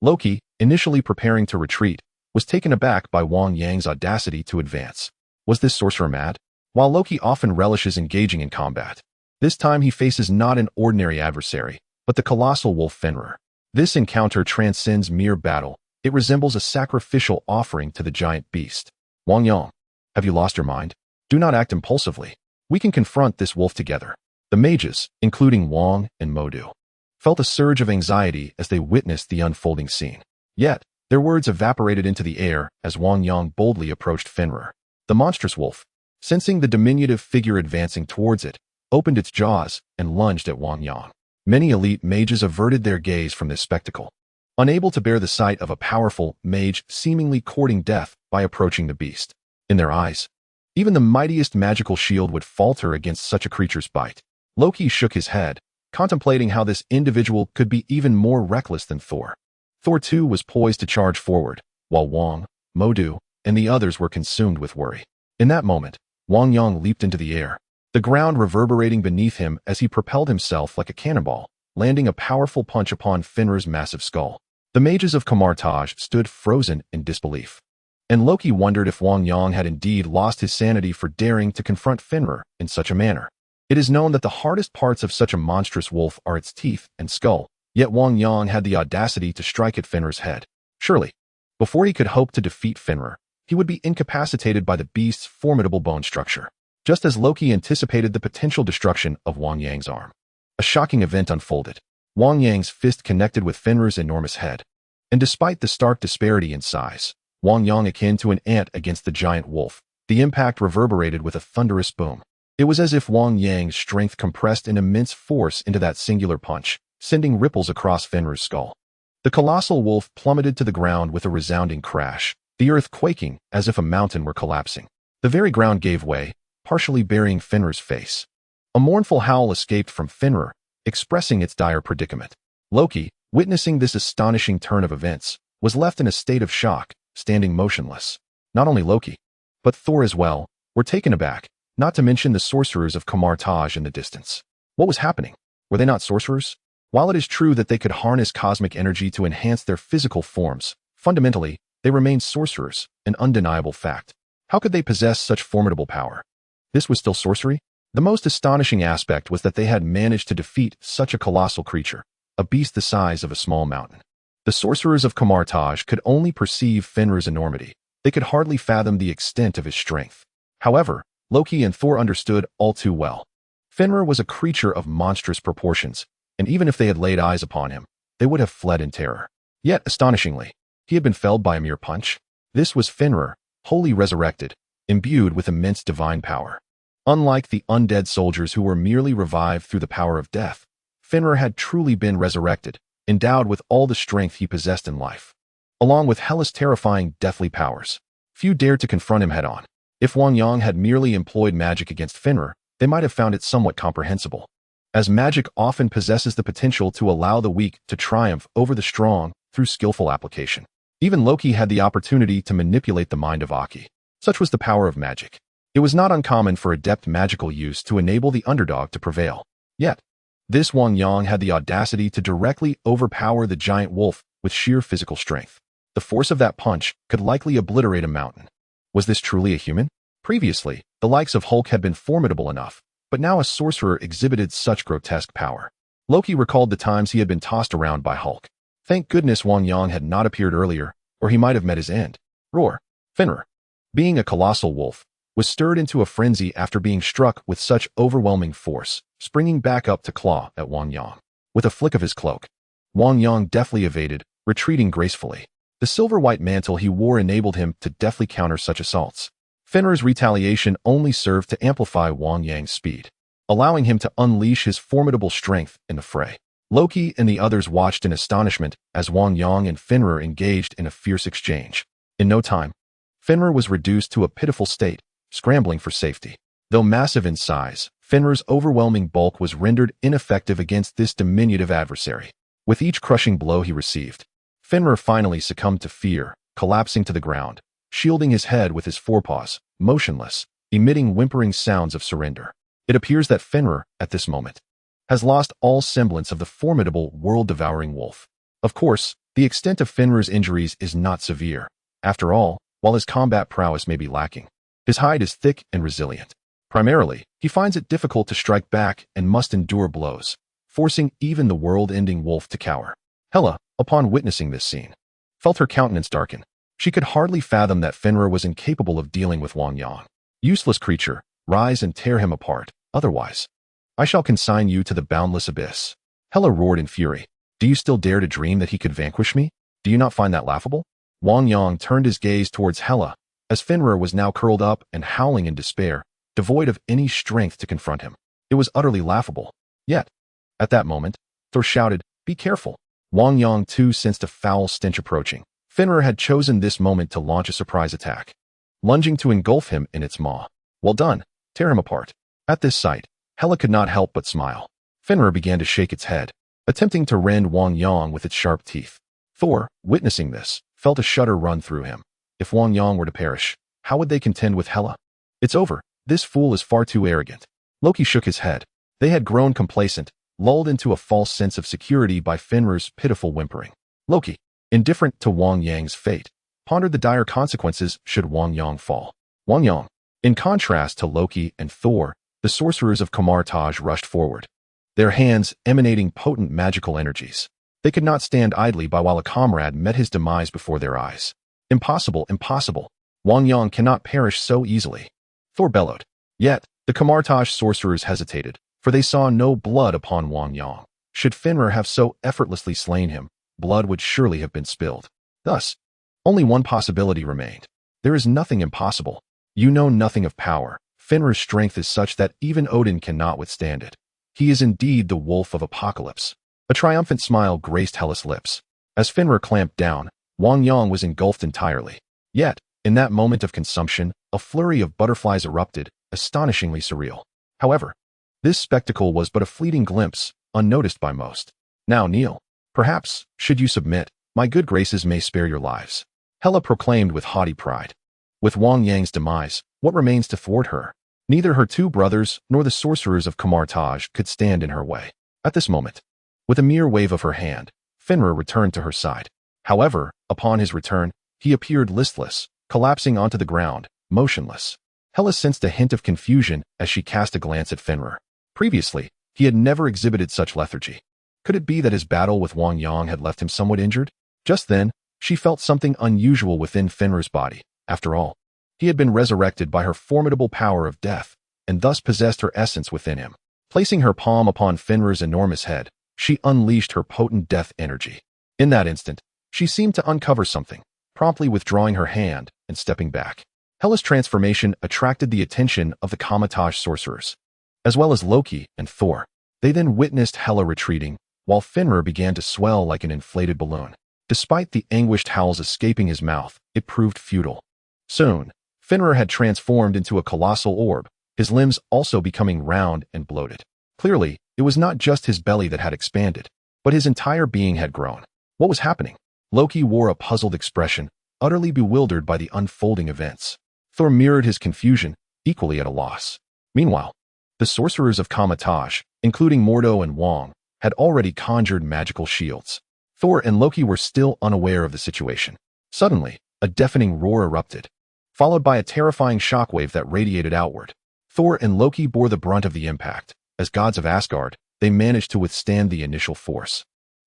Loki, initially preparing to retreat, was taken aback by Wang Yang's audacity to advance. Was this sorcerer mad? While Loki often relishes engaging in combat, this time he faces not an ordinary adversary, but the colossal wolf Fenrir. This encounter transcends mere battle. It resembles a sacrificial offering to the giant beast. Wang Yang, have you lost your mind? Do not act impulsively. We can confront this wolf together. The mages, including Wang and Modu, felt a surge of anxiety as they witnessed the unfolding scene. Yet, their words evaporated into the air as Wang Yang boldly approached Fenrir. The monstrous wolf, sensing the diminutive figure advancing towards it, opened its jaws and lunged at Wang Yang. Many elite mages averted their gaze from this spectacle, unable to bear the sight of a powerful mage seemingly courting death by approaching the beast. In their eyes, even the mightiest magical shield would falter against such a creature's bite. Loki shook his head, contemplating how this individual could be even more reckless than Thor. Thor too was poised to charge forward, while Wang, Modu, and the others were consumed with worry. In that moment, Wang Yang leaped into the air, the ground reverberating beneath him as he propelled himself like a cannonball, landing a powerful punch upon Fenrir's massive skull. The mages of Kamar-Taj stood frozen in disbelief, and Loki wondered if Wang Yang had indeed lost his sanity for daring to confront Fenrir in such a manner. It is known that the hardest parts of such a monstrous wolf are its teeth and skull, yet Wang Yang had the audacity to strike at Fenrir's head. Surely, before he could hope to defeat Fenrir, he would be incapacitated by the beast's formidable bone structure, just as Loki anticipated the potential destruction of Wang Yang's arm. A shocking event unfolded. Wang Yang's fist connected with Fenrir's enormous head, and despite the stark disparity in size, Wang Yang akin to an ant against the giant wolf, the impact reverberated with a thunderous boom. It was as if Wang Yang's strength compressed an immense force into that singular punch, sending ripples across Fenrir's skull. The colossal wolf plummeted to the ground with a resounding crash, the earth quaking as if a mountain were collapsing. The very ground gave way, partially burying Fenrir's face. A mournful howl escaped from Fenrir, expressing its dire predicament. Loki, witnessing this astonishing turn of events, was left in a state of shock, standing motionless. Not only Loki, but Thor as well, were taken aback, not to mention the sorcerers of Kamar-Taj in the distance. What was happening? Were they not sorcerers? While it is true that they could harness cosmic energy to enhance their physical forms, fundamentally, they remained sorcerers, an undeniable fact. How could they possess such formidable power? This was still sorcery? The most astonishing aspect was that they had managed to defeat such a colossal creature, a beast the size of a small mountain. The sorcerers of Kamar-Taj could only perceive Fenrir's enormity. They could hardly fathom the extent of his strength. However, Loki and Thor understood all too well. Fenrir was a creature of monstrous proportions, and even if they had laid eyes upon him, they would have fled in terror. Yet, astonishingly, he had been felled by a mere punch. This was Fenrir, wholly resurrected, imbued with immense divine power. Unlike the undead soldiers who were merely revived through the power of death, Fenrir had truly been resurrected, endowed with all the strength he possessed in life. Along with Hela's terrifying deathly powers, few dared to confront him head-on. If Wang Yang had merely employed magic against Fenrir, they might have found it somewhat comprehensible. As magic often possesses the potential to allow the weak to triumph over the strong through skillful application. Even Loki had the opportunity to manipulate the mind of Aki. Such was the power of magic. It was not uncommon for adept magical use to enable the underdog to prevail. Yet, this Wang Yang had the audacity to directly overpower the giant wolf with sheer physical strength. The force of that punch could likely obliterate a mountain. Was this truly a human? Previously, the likes of Hulk had been formidable enough, but now a sorcerer exhibited such grotesque power. Loki recalled the times he had been tossed around by Hulk. Thank goodness Wang Yang had not appeared earlier, or he might have met his end. Roar. Fenrir, being a colossal wolf, was stirred into a frenzy after being struck with such overwhelming force, springing back up to claw at Wang Yang. With a flick of his cloak, Wang Yang deftly evaded, retreating gracefully. The silver-white mantle he wore enabled him to deftly counter such assaults. Fenrir's retaliation only served to amplify Wang Yang's speed, allowing him to unleash his formidable strength in the fray. Loki and the others watched in astonishment as Wang Yang and Fenrir engaged in a fierce exchange. In no time, Fenrir was reduced to a pitiful state, scrambling for safety. Though massive in size, Fenrir's overwhelming bulk was rendered ineffective against this diminutive adversary. With each crushing blow he received, Fenrir finally succumbed to fear, collapsing to the ground, shielding his head with his forepaws, motionless, emitting whimpering sounds of surrender. It appears that Fenrir, at this moment, has lost all semblance of the formidable world-devouring wolf. Of course, the extent of Fenrir's injuries is not severe. After all, while his combat prowess may be lacking, his hide is thick and resilient. Primarily, he finds it difficult to strike back and must endure blows, forcing even the world-ending wolf to cower. Hela, upon witnessing this scene, felt her countenance darken. She could hardly fathom that Fenrir was incapable of dealing with Wang Yang. Useless creature, rise and tear him apart, otherwise I shall consign you to the boundless abyss. Hela roared in fury. Do you still dare to dream that he could vanquish me? Do you not find that laughable? Wang Yang turned his gaze towards Hela, as Fenrir was now curled up and howling in despair, devoid of any strength to confront him. It was utterly laughable. Yet, at that moment, Thor shouted, "Be careful." Wang Yang too sensed a foul stench approaching. Fenrir had chosen this moment to launch a surprise attack, lunging to engulf him in its maw. Well done, tear him apart. At this sight, Hela could not help but smile. Fenrir began to shake its head, attempting to rend Wang Yang with its sharp teeth. Thor, witnessing this, felt a shudder run through him. If Wang Yang were to perish, how would they contend with Hela? It's over. This fool is far too arrogant. Loki shook his head. They had grown complacent, lulled into a false sense of security by Fenrir's pitiful whimpering. Loki, indifferent to Wang Yang's fate, pondered the dire consequences should Wang Yang fall. Wang Yang. In contrast to Loki and Thor, the sorcerers of Kamar-Taj rushed forward, their hands emanating potent magical energies. They could not stand idly by while a comrade met his demise before their eyes. Impossible, impossible. Wang Yang cannot perish so easily. Thor bellowed. Yet, the Kamar-Taj sorcerers hesitated, for they saw no blood upon Wang Yang. Should Fenrir have so effortlessly slain him, blood would surely have been spilled. Thus, only one possibility remained. There is nothing impossible. You know nothing of power. Fenrir's strength is such that even Odin cannot withstand it. He is indeed the wolf of apocalypse. A triumphant smile graced Hela's lips. As Fenrir clamped down, Wang Yang was engulfed entirely. Yet, in that moment of consumption, a flurry of butterflies erupted, astonishingly surreal. However, this spectacle was but a fleeting glimpse, unnoticed by most. Now kneel. Perhaps, should you submit, my good graces may spare your lives. Hela proclaimed with haughty pride. With Wang Yang's demise, what remains to thwart her? Neither her two brothers nor the sorcerers of Kamar-Taj could stand in her way. At this moment, with a mere wave of her hand, Fenrir returned to her side. However, upon his return, he appeared listless, collapsing onto the ground, motionless. Hela sensed a hint of confusion as she cast a glance at Fenrir. Previously, he had never exhibited such lethargy. Could it be that his battle with Wang Yang had left him somewhat injured? Just then, she felt something unusual within Fenrir's body. After all, he had been resurrected by her formidable power of death, and thus possessed her essence within him. Placing her palm upon Fenrir's enormous head, she unleashed her potent death energy. In that instant, she seemed to uncover something, promptly withdrawing her hand and stepping back. Hela's transformation attracted the attention of the Kamar-Taj sorcerers, as well as Loki and Thor. They then witnessed Hela retreating, while Fenrir began to swell like an inflated balloon. Despite the anguished howls escaping his mouth, it proved futile. Soon, Fenrir had transformed into a colossal orb, his limbs also becoming round and bloated. Clearly, it was not just his belly that had expanded, but his entire being had grown. What was happening? Loki wore a puzzled expression, utterly bewildered by the unfolding events. Thor mirrored his confusion, equally at a loss. Meanwhile, the sorcerers of Kamar-Taj, including Mordo and Wang, had already conjured magical shields. Thor and Loki were still unaware of the situation. Suddenly, a deafening roar erupted, followed by a terrifying shockwave that radiated outward. Thor and Loki bore the brunt of the impact. As gods of Asgard, they managed to withstand the initial force.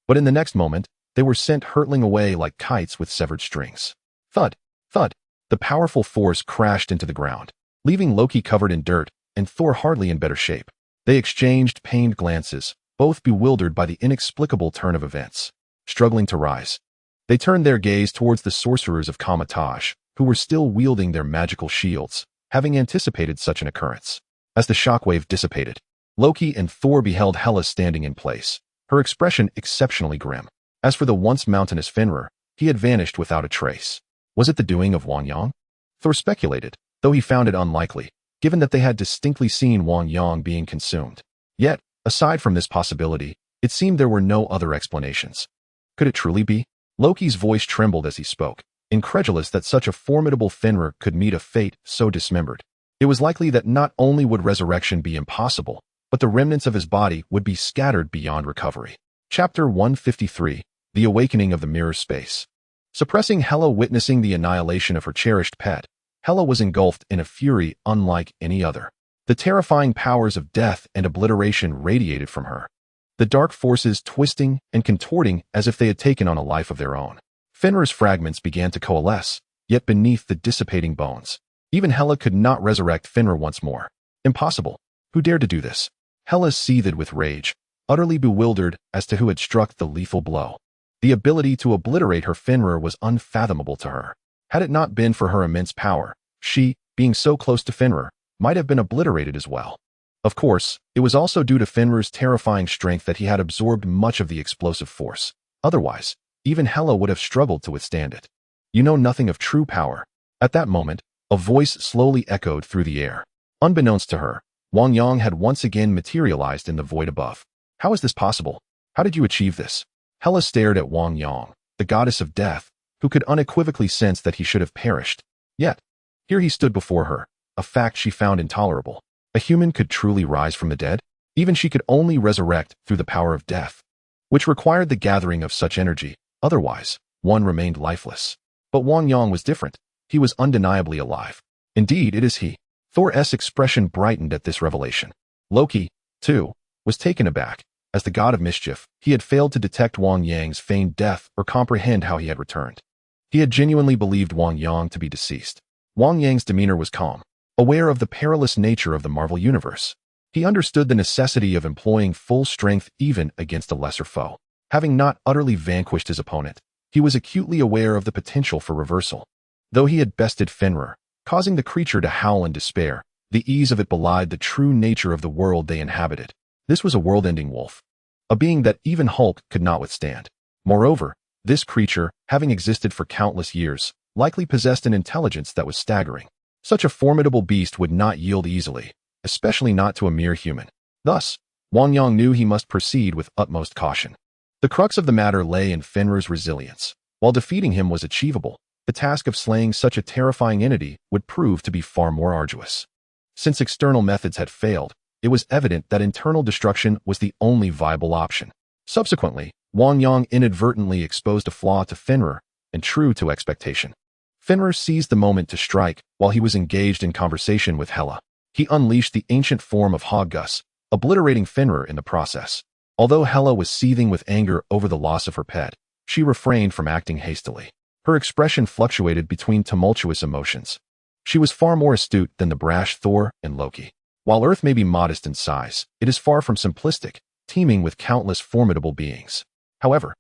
But in the next moment, they were sent hurtling away like kites with severed strings. Thud, thud, the powerful force crashed into the ground, leaving Loki covered in dirt and Thor hardly in better shape. They exchanged pained glances, both bewildered by the inexplicable turn of events. Struggling to rise, they turned their gaze towards the sorcerers of Kamar-Taj, who were still wielding their magical shields, having anticipated such an occurrence. As the shockwave dissipated, Loki and Thor beheld Hela standing in place, her expression exceptionally grim. As for the once mountainous Fenrir, he had vanished without a trace. Was it the doing of Wang Yang? Thor speculated, though he found it unlikely, given that they had distinctly seen Wang Yang being consumed. Yet, aside from this possibility, it seemed there were no other explanations. Could it truly be? Loki's voice trembled as he spoke, incredulous that such a formidable Fenrir could meet a fate so dismembered. It was likely that not only would resurrection be impossible, but the remnants of his body would be scattered beyond recovery. Chapter 153, The Awakening of the Mirror Space. Suppressing Hela witnessing the annihilation of her cherished pet, Hela was engulfed in a fury unlike any other. The terrifying powers of death and obliteration radiated from her, the dark forces twisting and contorting as if they had taken on a life of their own. Fenrir's fragments began to coalesce, yet beneath the dissipating bones. Even Hela could not resurrect Fenrir once more. Impossible. Who dared to do this? Hela seethed with rage, utterly bewildered as to who had struck the lethal blow. The ability to obliterate her Fenrir was unfathomable to her. Had it not been for her immense power, she, being so close to Fenrir, might have been obliterated as well. Of course, it was also due to Fenrir's terrifying strength that he had absorbed much of the explosive force. Otherwise, even Hela would have struggled to withstand it. You know nothing of true power. At that moment, a voice slowly echoed through the air. Unbeknownst to her, Wang Yang had once again materialized in the void above. How is this possible? How did you achieve this? Hela stared at Wang Yang, the goddess of death, who could unequivocally sense that he should have perished. Yet, here he stood before her, a fact she found intolerable. A human could truly rise from the dead? Even she could only resurrect through the power of death, which required the gathering of such energy. Otherwise, one remained lifeless. But Wang Yang was different. He was undeniably alive. Indeed, it is he. Thor's expression brightened at this revelation. Loki, too, was taken aback. As the god of mischief, he had failed to detect Wang Yang's feigned death or comprehend how he had returned. He had genuinely believed Wang Yang to be deceased. Wang Yang's demeanor was calm, aware of the perilous nature of the Marvel Universe. He understood the necessity of employing full strength even against a lesser foe. Having not utterly vanquished his opponent, he was acutely aware of the potential for reversal. Though he had bested Fenrir, causing the creature to howl in despair, the ease of it belied the true nature of the world they inhabited. This was a world-ending wolf, a being that even Hulk could not withstand. Moreover, this creature, having existed for countless years, likely possessed an intelligence that was staggering. Such a formidable beast would not yield easily, especially not to a mere human. Thus, Wang Yang knew he must proceed with utmost caution. The crux of the matter lay in Fenrir's resilience. While defeating him was achievable, the task of slaying such a terrifying entity would prove to be far more arduous. Since external methods had failed, it was evident that internal destruction was the only viable option. Subsequently, Wang Yang inadvertently exposed a flaw to Fenrir, and true to expectation. Fenrir seized the moment to strike while he was engaged in conversation with Hela. He unleashed the ancient form of Hoggus, obliterating Fenrir in the process. Although Hela was seething with anger over the loss of her pet, she refrained from acting hastily. Her expression fluctuated between tumultuous emotions. She was far more astute than the brash Thor and Loki. While Earth may be modest in size, it is far from simplistic, teeming with countless formidable beings. However,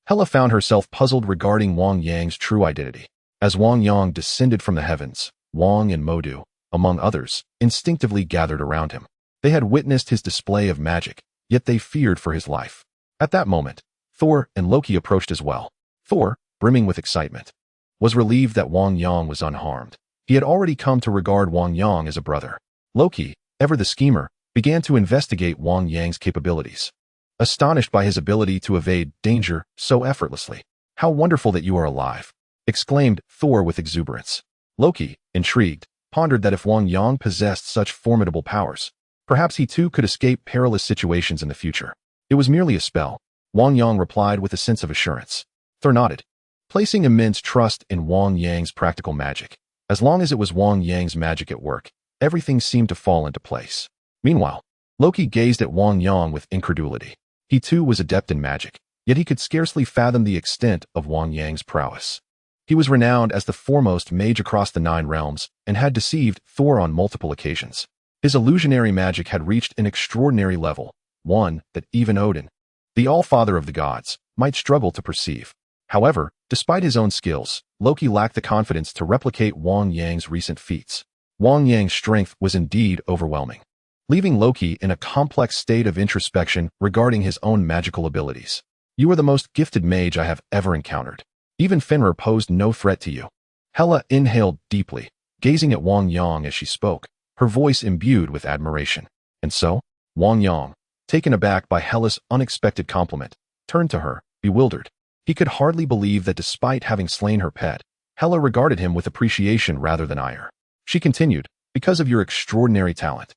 Hela found herself puzzled regarding Wang Yang's true identity. As Wang Yang descended from the heavens, Wang and Modu, among others, instinctively gathered around him. They had witnessed his display of magic, yet they feared for his life. At that moment, Thor and Loki approached as well. Thor, brimming with excitement, was relieved that Wang Yang was unharmed. He had already come to regard Wang Yang as a brother. Loki, ever the schemer, began to investigate Wang Yang's capabilities. Astonished by his ability to evade danger so effortlessly. "How wonderful that you are alive!" exclaimed Thor with exuberance. Loki, intrigued, pondered that if Wang Yang possessed such formidable powers, perhaps he too could escape perilous situations in the future. "It was merely a spell," Wang Yang replied with a sense of assurance. Thor nodded, placing immense trust in Wang Yang's practical magic. As long as it was Wang Yang's magic at work, everything seemed to fall into place. Meanwhile, Loki gazed at Wang Yang with incredulity. He too was adept in magic, yet he could scarcely fathom the extent of Wang Yang's prowess. He was renowned as the foremost mage across the 9 realms and had deceived Thor on multiple occasions. His illusionary magic had reached an extraordinary level, one that even Odin, the All-Father of the gods, might struggle to perceive. However, despite his own skills, Loki lacked the confidence to replicate Wang Yang's recent feats. Wang Yang's strength was indeed overwhelming, leaving Loki in a complex state of introspection regarding his own magical abilities. "You are the most gifted mage I have ever encountered. Even Fenrir posed no threat to you." Hela inhaled deeply, gazing at Wang Yang as she spoke, her voice imbued with admiration. And so, Wang Yang, taken aback by Hela's unexpected compliment, turned to her, bewildered. He could hardly believe that despite having slain her pet, Hela regarded him with appreciation rather than ire. She continued, "Because of your extraordinary talent,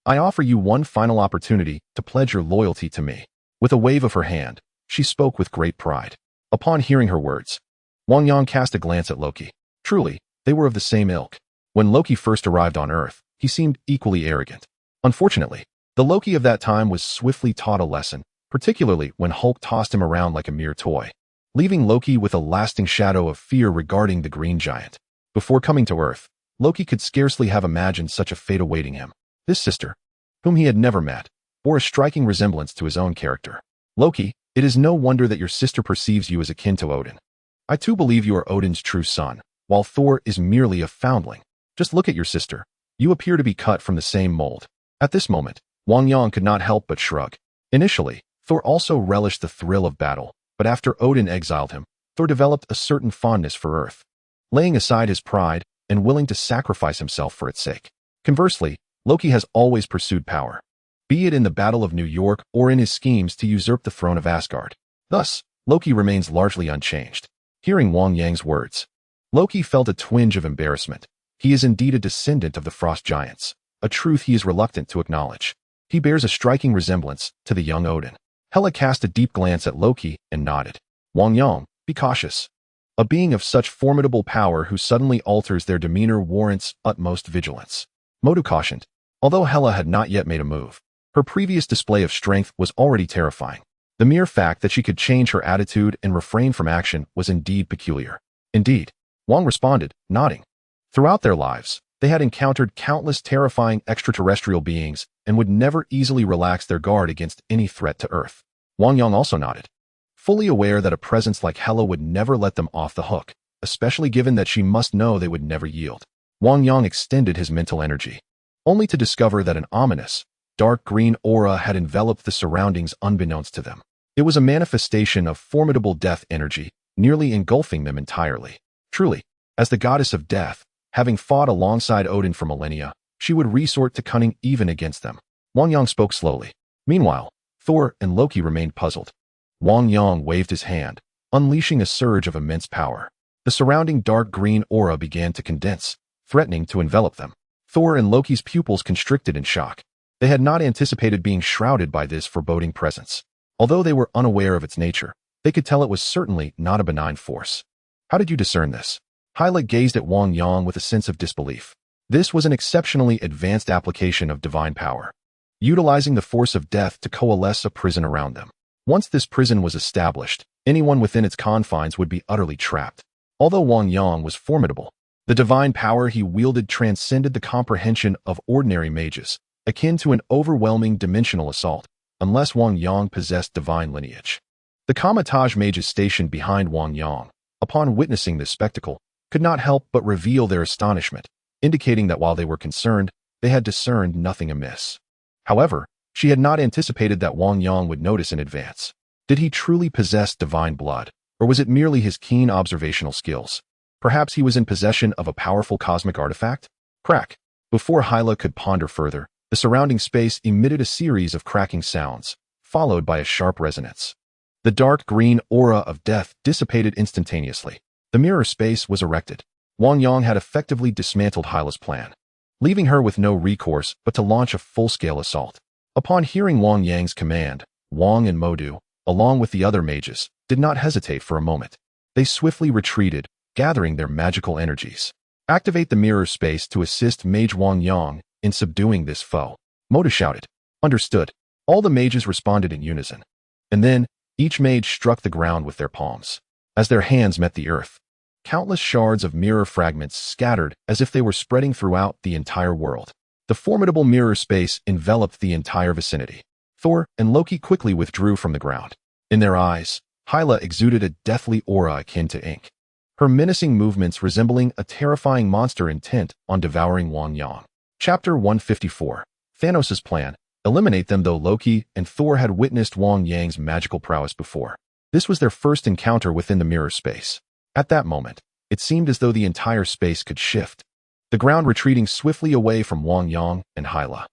I offer you one final opportunity to pledge your loyalty to me." With a wave of her hand, she spoke with great pride. Upon hearing her words, Wang Yang cast a glance at Loki. Truly, they were of the same ilk. When Loki first arrived on Earth, he seemed equally arrogant. Unfortunately, the Loki of that time was swiftly taught a lesson, particularly when Hulk tossed him around like a mere toy, leaving Loki with a lasting shadow of fear regarding the Green Giant. Before coming to Earth, Loki could scarcely have imagined such a fate awaiting him. This sister, whom he had never met, bore a striking resemblance to his own character. "Loki, it is no wonder that your sister perceives you as akin to Odin. I too believe you are Odin's true son, while Thor is merely a foundling. Just look at your sister. You appear to be cut from the same mold." At this moment, Wang Yang could not help but shrug. Initially, Thor also relished the thrill of battle, but after Odin exiled him, Thor developed a certain fondness for Earth, laying aside his pride and willing to sacrifice himself for its sake. Conversely, Loki has always pursued power, be it in the Battle of New York or in his schemes to usurp the throne of Asgard. Thus, Loki remains largely unchanged. Hearing Wang Yang's words, Loki felt a twinge of embarrassment. He is indeed a descendant of the Frost Giants, a truth he is reluctant to acknowledge. He bears a striking resemblance to the young Odin. Hela cast a deep glance at Loki and nodded. "Wang Yang, be cautious. A being of such formidable power who suddenly alters their demeanor warrants utmost vigilance." Modu cautioned. Although Hela had not yet made a move, her previous display of strength was already terrifying. The mere fact that she could change her attitude and refrain from action was indeed peculiar. "Indeed," Wang responded, nodding. Throughout their lives, they had encountered countless terrifying extraterrestrial beings and would never easily relax their guard against any threat to Earth. Wang Yang also nodded, fully aware that a presence like Hela would never let them off the hook, especially given that she must know they would never yield. Wang Yang extended his mental energy, only to discover that an ominous, dark green aura had enveloped the surroundings unbeknownst to them. It was a manifestation of formidable death energy, nearly engulfing them entirely. Truly, as the goddess of death, having fought alongside Odin for millennia, she would resort to cunning even against them. Wang Yang spoke slowly. Meanwhile, Thor and Loki remained puzzled. Wang Yang waved his hand, unleashing a surge of immense power. The surrounding dark green aura began to condense, threatening to envelop them. Thor and Loki's pupils constricted in shock. They had not anticipated being shrouded by this foreboding presence. Although they were unaware of its nature, they could tell it was certainly not a benign force. How did you discern this? Hyla gazed at Wang Yang with a sense of disbelief. This was an exceptionally advanced application of divine power, utilizing the force of death to coalesce a prison around them. Once this prison was established, anyone within its confines would be utterly trapped. Although Wang Yang was formidable, the divine power he wielded transcended the comprehension of ordinary mages, akin to an overwhelming dimensional assault, unless Wang Yang possessed divine lineage. The Kamar-Taj mages stationed behind Wang Yang, upon witnessing this spectacle, could not help but reveal their astonishment, indicating that while they were concerned, they had discerned nothing amiss. However, she had not anticipated that Wang Yang would notice in advance. Did he truly possess divine blood, or was it merely his keen observational skills? Perhaps he was in possession of a powerful cosmic artifact? Crack! Before Hyla could ponder further, the surrounding space emitted a series of cracking sounds, followed by a sharp resonance. The dark green aura of death dissipated instantaneously. The mirror space was erected. Wang Yang had effectively dismantled Hyla's plan, leaving her with no recourse but to launch a full-scale assault. Upon hearing Wang Yang's command, Wang and Modu, along with the other mages, did not hesitate for a moment. They swiftly retreated, gathering their magical energies. Activate the mirror space to assist Mage Wang Yang in subduing this foe. Modu shouted. Understood. All the mages responded in unison. And then, each mage struck the ground with their palms. As their hands met the earth, countless shards of mirror fragments scattered as if they were spreading throughout the entire world. The formidable mirror space enveloped the entire vicinity. Thor and Loki quickly withdrew from the ground. In their eyes, Hyla exuded a deathly aura akin to ink, her menacing movements resembling a terrifying monster intent on devouring Wang Yang. Chapter 154. Thanos' Plan. Eliminate them. Though Loki and Thor had witnessed Wang Yang's magical prowess before, this was their first encounter within the mirror space. At that moment, it seemed as though the entire space could shift, the ground retreating swiftly away from Wang Yang and Hyla.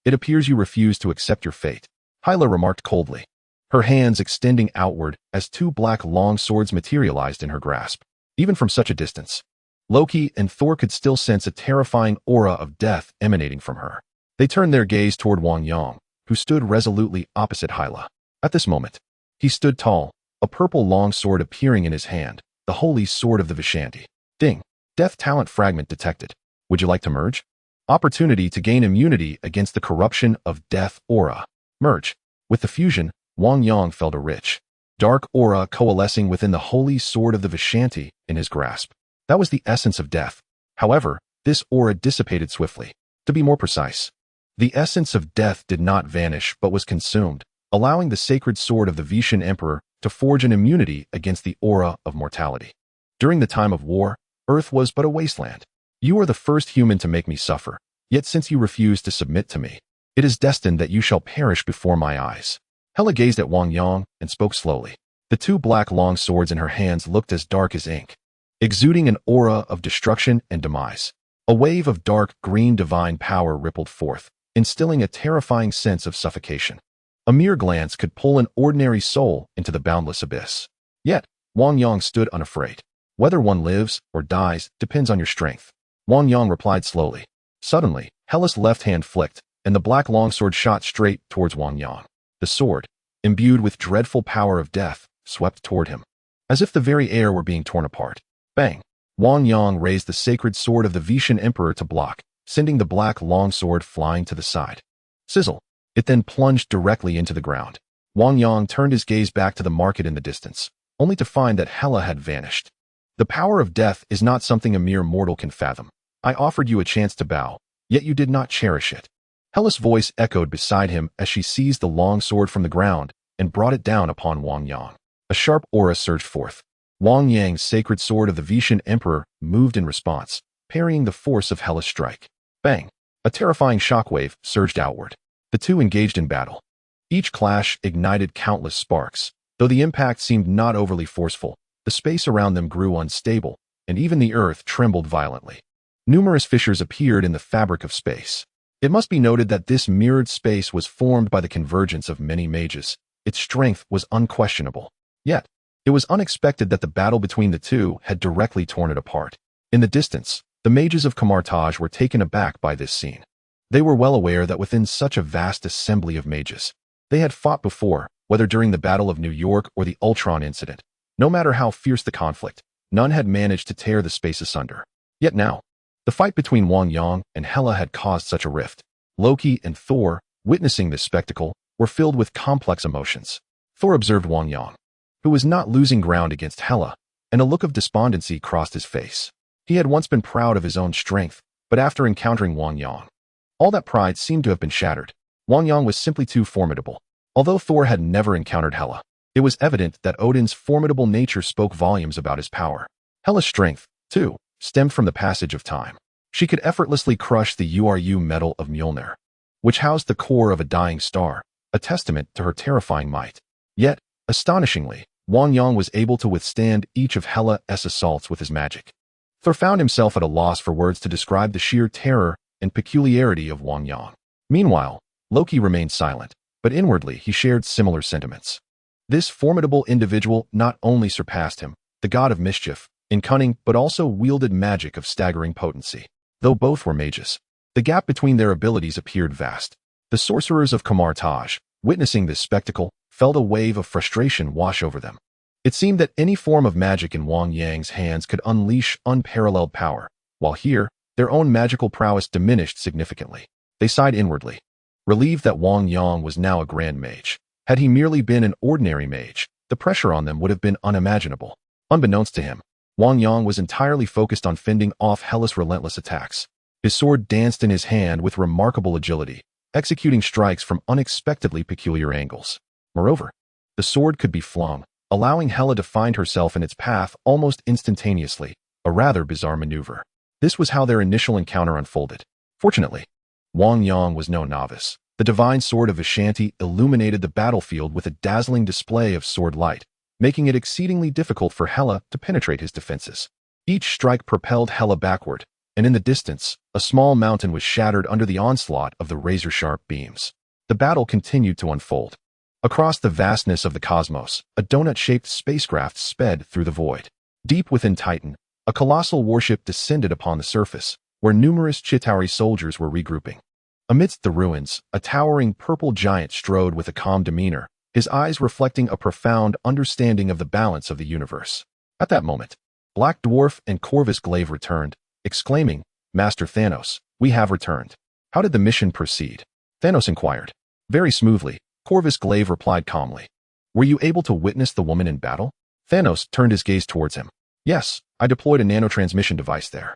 It appears you refuse to accept your fate, Hyla remarked coldly, her hands extending outward as two black long swords materialized in her grasp. Even from such a distance, Loki and Thor could still sense a terrifying aura of death emanating from her. They turned their gaze toward Wang Yang, who stood resolutely opposite Hyla. At this moment, he stood tall, a purple long sword appearing in his hand, the holy sword of the Vishanti. Ding! Death talent fragment detected. Would you like to merge? Opportunity to gain immunity against the corruption of death aura. Merge. With the fusion, Wang Yang felt a rich, dark aura coalescing within the holy sword of the Vishanti in his grasp. That was the essence of death. However, this aura dissipated swiftly. To be more precise, the essence of death did not vanish but was consumed, allowing the sacred sword of the Vishan Emperor to forge an immunity against the aura of mortality. During the time of war, Earth was but a wasteland. You are the first human to make me suffer, yet since you refuse to submit to me, it is destined that you shall perish before my eyes. Hela gazed at Wang Yang and spoke slowly. The two black long swords in her hands looked as dark as ink, exuding an aura of destruction and demise. A wave of dark green divine power rippled forth, instilling a terrifying sense of suffocation. A mere glance could pull an ordinary soul into the boundless abyss. Yet, Wang Yang stood unafraid. Whether one lives or dies depends on your strength, Wang Yang replied slowly. Suddenly, Hela's left hand flicked, and the black longsword shot straight towards Wang Yang. The sword, imbued with dreadful power of death, swept toward him, as if the very air were being torn apart. Bang! Wang Yang raised the sacred sword of the Vishan Emperor to block, sending the black longsword flying to the side. Sizzle! It then plunged directly into the ground. Wang Yang turned his gaze back to the market in the distance, only to find that Hela had vanished. The power of death is not something a mere mortal can fathom. I offered you a chance to bow, yet you did not cherish it. Hela's voice echoed beside him as she seized the long sword from the ground and brought it down upon Wang Yang. A sharp aura surged forth. Wang Yang's sacred sword of the Vitian Emperor moved in response, parrying the force of Hela's strike. Bang! A terrifying shockwave surged outward. The two engaged in battle. Each clash ignited countless sparks. Though the impact seemed not overly forceful, the space around them grew unstable, and even the earth trembled violently. Numerous fissures appeared in the fabric of space. It must be noted that this mirrored space was formed by the convergence of many mages. Its strength was unquestionable. Yet, it was unexpected that the battle between the two had directly torn it apart. In the distance, the mages of Kamar-Taj were taken aback by this scene. They were well aware that within such a vast assembly of mages, they had fought before, whether during the Battle of New York or the Ultron incident. No matter how fierce the conflict, none had managed to tear the space asunder. Yet now, the fight between Wang Yang and Hela had caused such a rift. Loki and Thor, witnessing this spectacle, were filled with complex emotions. Thor observed Wang Yang, who was not losing ground against Hela, and a look of despondency crossed his face. He had once been proud of his own strength, but after encountering Wang Yang, all that pride seemed to have been shattered. Wang Yang was simply too formidable. Although Thor had never encountered Hela, it was evident that Odin's formidable nature spoke volumes about his power. Hela's strength, too, stemmed from the passage of time. She could effortlessly crush the Uru metal of Mjolnir, which housed the core of a dying star, a testament to her terrifying might. Yet, astonishingly, Wang Yang was able to withstand each of Hela's assaults with his magic. Thor found himself at a loss for words to describe the sheer terror and peculiarity of Wang Yang. Meanwhile, Loki remained silent, but inwardly he shared similar sentiments. This formidable individual not only surpassed him, the god of mischief, in cunning, but also wielded magic of staggering potency. Though both were mages, the gap between their abilities appeared vast. The sorcerers of Kamar-Taj, witnessing this spectacle, felt a wave of frustration wash over them. It seemed that any form of magic in Wang Yang's hands could unleash unparalleled power, while here, their own magical prowess diminished significantly. They sighed inwardly, relieved that Wang Yang was now a grand mage. Had he merely been an ordinary mage, the pressure on them would have been unimaginable. Unbeknownst to him, Wang Yang was entirely focused on fending off Hela's relentless attacks. His sword danced in his hand with remarkable agility, executing strikes from unexpectedly peculiar angles. Moreover, the sword could be flung, allowing Hela to find herself in its path almost instantaneously, a rather bizarre maneuver. This was how their initial encounter unfolded. Fortunately, Wang Yang was no novice. The divine sword of Vishanti illuminated the battlefield with a dazzling display of sword light, making it exceedingly difficult for Hela to penetrate his defenses. Each strike propelled Hela backward, and in the distance, a small mountain was shattered under the onslaught of the razor-sharp beams. The battle continued to unfold. Across the vastness of the cosmos, a donut-shaped spacecraft sped through the void. Deep within Titan, a colossal warship descended upon the surface, where numerous Chitauri soldiers were regrouping. Amidst the ruins, a towering purple giant strode with a calm demeanor, his eyes reflecting a profound understanding of the balance of the universe. At that moment, Black Dwarf and Corvus Glaive returned, exclaiming, "Master Thanos, we have returned. How did the mission proceed?" Thanos inquired. "Very smoothly," Corvus Glaive replied calmly. "Were you able to witness the woman in battle?" Thanos turned his gaze towards him. "Yes, I deployed a nanotransmission device there.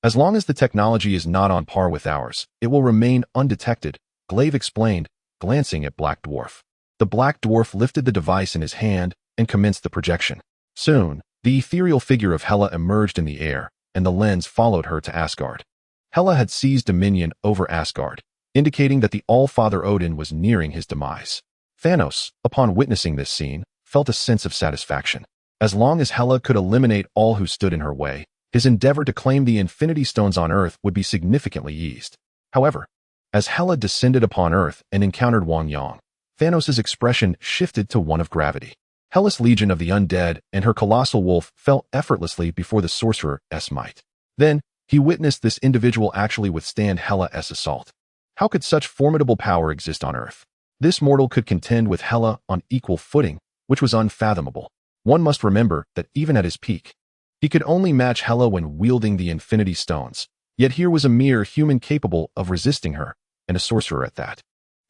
As long as the technology is not on par with ours, it will remain undetected," Glaive explained, glancing at Black Dwarf. The Black Dwarf lifted the device in his hand and commenced the projection. Soon, the ethereal figure of Hela emerged in the air, and the lens followed her to Asgard. Hela had seized dominion over Asgard, indicating that the All-Father Odin was nearing his demise. Thanos, upon witnessing this scene, felt a sense of satisfaction. As long as Hela could eliminate all who stood in her way, his endeavor to claim the Infinity Stones on Earth would be significantly eased. However, as Hela descended upon Earth and encountered Wang Yang, Thanos' expression shifted to one of gravity. Hela's legion of the undead and her colossal wolf fell effortlessly before the sorcerer's might. Then, he witnessed this individual actually withstand Hela's assault. How could such formidable power exist on Earth? This mortal could contend with Hela on equal footing, which was unfathomable. One must remember that even at his peak, he could only match Hela when wielding the Infinity Stones, yet here was a mere human capable of resisting her, and a sorcerer at that.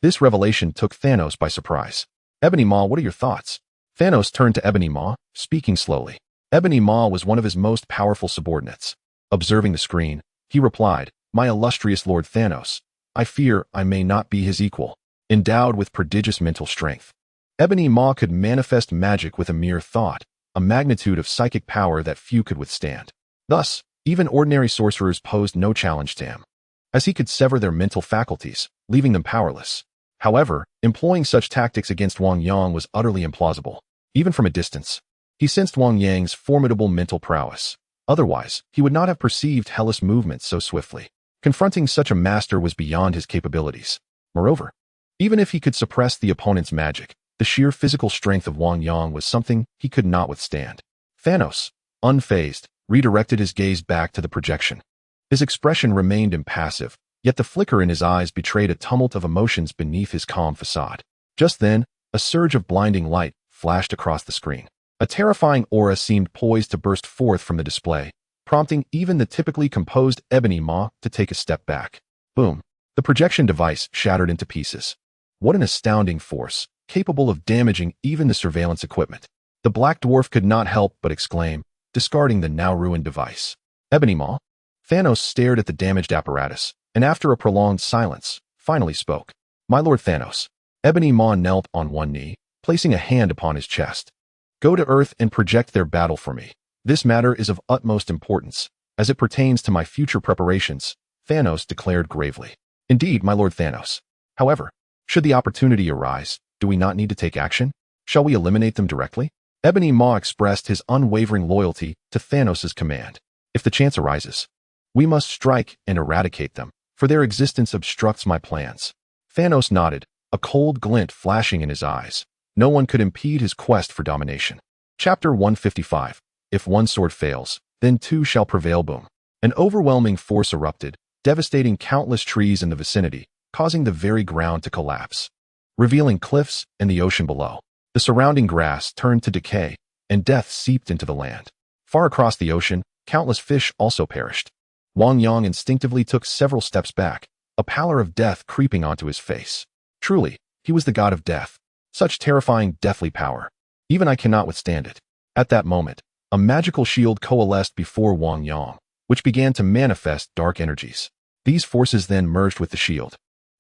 This revelation took Thanos by surprise. "Ebony Maw, what are your thoughts?" Thanos turned to Ebony Maw, speaking slowly. Ebony Maw was one of his most powerful subordinates. Observing the screen, he replied, "My illustrious Lord Thanos, I fear I may not be his equal." Endowed with prodigious mental strength, Ebony Maw could manifest magic with a mere thought, a magnitude of psychic power that few could withstand. Thus, even ordinary sorcerers posed no challenge to him, as he could sever their mental faculties, leaving them powerless. However, employing such tactics against Wang Yang was utterly implausible. Even from a distance, he sensed Wang Yang's formidable mental prowess. Otherwise, he would not have perceived Hellas' movements so swiftly. Confronting such a master was beyond his capabilities. Moreover, even if he could suppress the opponent's magic, the sheer physical strength of Wang Yang was something he could not withstand. Thanos, unfazed, redirected his gaze back to the projection. His expression remained impassive, yet the flicker in his eyes betrayed a tumult of emotions beneath his calm facade. Just then, a surge of blinding light flashed across the screen. A terrifying aura seemed poised to burst forth from the display, prompting even the typically composed Ebony Maw to take a step back. Boom! The projection device shattered into pieces. What an astounding force, capable of damaging even the surveillance equipment. The Black Dwarf could not help but exclaim, discarding the now-ruined device. "Ebony Maw?" Thanos stared at the damaged apparatus, and after a prolonged silence, finally spoke. "My Lord Thanos." Ebony Maw knelt on one knee, placing a hand upon his chest. "Go to Earth and project their battle for me. This matter is of utmost importance, as it pertains to my future preparations," Thanos declared gravely. "Indeed, my Lord Thanos. However, should the opportunity arise, do we not need to take action? Shall we eliminate them directly?" Ebony Maw expressed his unwavering loyalty to Thanos' command. "If the chance arises, we must strike and eradicate them, for their existence obstructs my plans." Thanos nodded, a cold glint flashing in his eyes. No one could impede his quest for domination. Chapter 155. If one sword fails, then two shall prevail. Boom. An overwhelming force erupted, devastating countless trees in the vicinity, causing the very ground to collapse, revealing cliffs and the ocean below. The surrounding grass turned to decay, and death seeped into the land. Far across the ocean, countless fish also perished. Wang Yang instinctively took several steps back, a pallor of death creeping onto his face. Truly, he was the god of death. Such terrifying, deathly power. Even I cannot withstand it. At that moment, a magical shield coalesced before Wang Yang, which began to manifest dark energies. These forces then merged with the shield,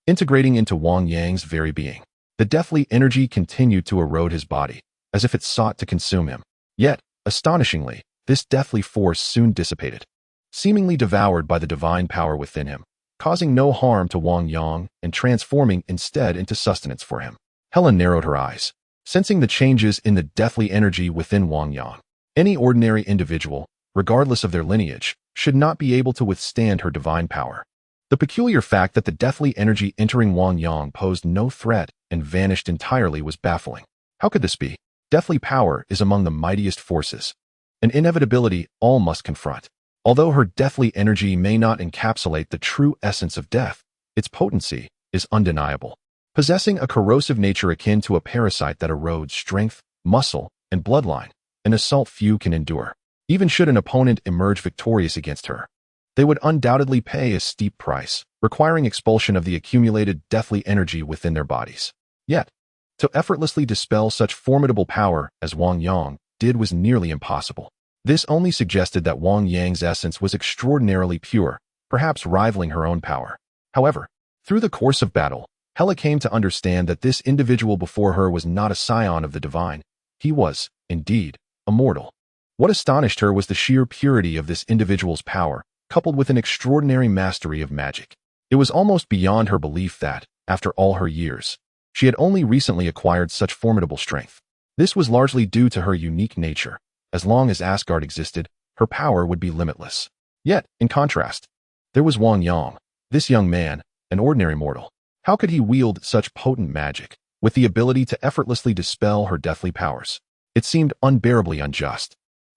integrating into Wang Yang's very being. The deathly energy continued to erode his body, as if it sought to consume him. Yet, astonishingly, this deathly force soon dissipated, seemingly devoured by the divine power within him, causing no harm to Wang Yang and transforming instead into sustenance for him. Helen narrowed her eyes, sensing the changes in the deathly energy within Wang Yang. Any ordinary individual, regardless of their lineage, should not be able to withstand her divine power. The peculiar fact that the deathly energy entering Wang Yang posed no threat and vanished entirely was baffling. How could this be? Deathly power is among the mightiest forces, an inevitability all must confront. Although her deathly energy may not encapsulate the true essence of death, its potency is undeniable. Possessing a corrosive nature akin to a parasite that erodes strength, muscle, and bloodline, an assault few can endure. Even should an opponent emerge victorious against her, they would undoubtedly pay a steep price, requiring expulsion of the accumulated deathly energy within their bodies. Yet, to effortlessly dispel such formidable power as Wang Yang did was nearly impossible. This only suggested that Wang Yang's essence was extraordinarily pure, perhaps rivaling her own power. However, through the course of battle, Hela came to understand that this individual before her was not a scion of the divine. He was, indeed, a mortal. What astonished her was the sheer purity of this individual's power, coupled with an extraordinary mastery of magic. It was almost beyond her belief that, after all her years, she had only recently acquired such formidable strength. This was largely due to her unique nature. As long as Asgard existed, her power would be limitless. Yet, in contrast, there was Wang Yang, this young man, an ordinary mortal. How could he wield such potent magic, with the ability to effortlessly dispel her deathly powers? It seemed unbearably unjust.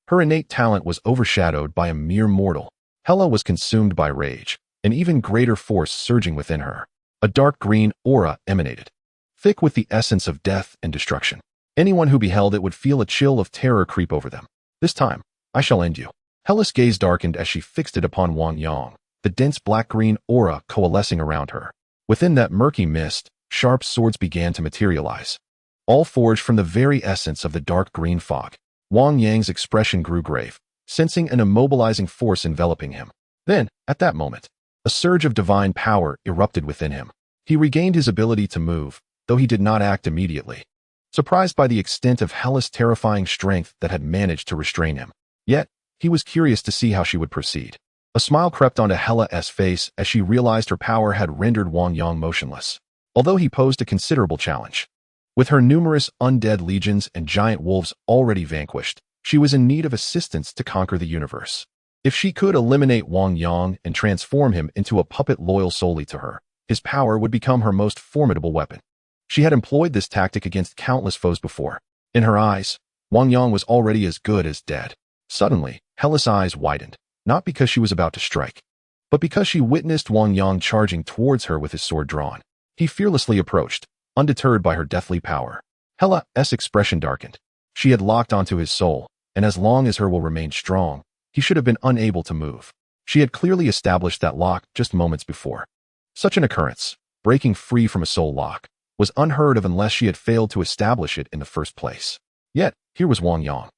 Her innate talent was overshadowed by a mere mortal. Hela was consumed by rage, an even greater force surging within her. A dark green aura emanated, thick with the essence of death and destruction. Anyone who beheld it would feel a chill of terror creep over them. This time, I shall end you. Hela's gaze darkened as she fixed it upon Wang Yang, the dense black-green aura coalescing around her. Within that murky mist, sharp swords began to materialize, all forged from the very essence of the dark green fog. Wang Yang's expression grew grave, sensing an immobilizing force enveloping him. Then, at that moment, a surge of divine power erupted within him. He regained his ability to move, though he did not act immediately, surprised by the extent of Hela's terrifying strength that had managed to restrain him. Yet, he was curious to see how she would proceed. A smile crept onto Hela's face as she realized her power had rendered Wang Yang motionless, although he posed a considerable challenge. With her numerous undead legions and giant wolves already vanquished, she was in need of assistance to conquer the universe. If she could eliminate Wang Yang and transform him into a puppet loyal solely to her, his power would become her most formidable weapon. She had employed this tactic against countless foes before. In her eyes, Wang Yang was already as good as dead. Suddenly, Hela's eyes widened, not because she was about to strike, but because she witnessed Wang Yang charging towards her with his sword drawn. He fearlessly approached, undeterred by her deathly power. Hela's expression darkened. She had locked onto his soul, and as long as her will remained strong, he should have been unable to move. She had clearly established that lock just moments before. Such an occurrence, breaking free from a soul lock, was unheard of unless she had failed to establish it in the first place. Yet, here was Wang Yang,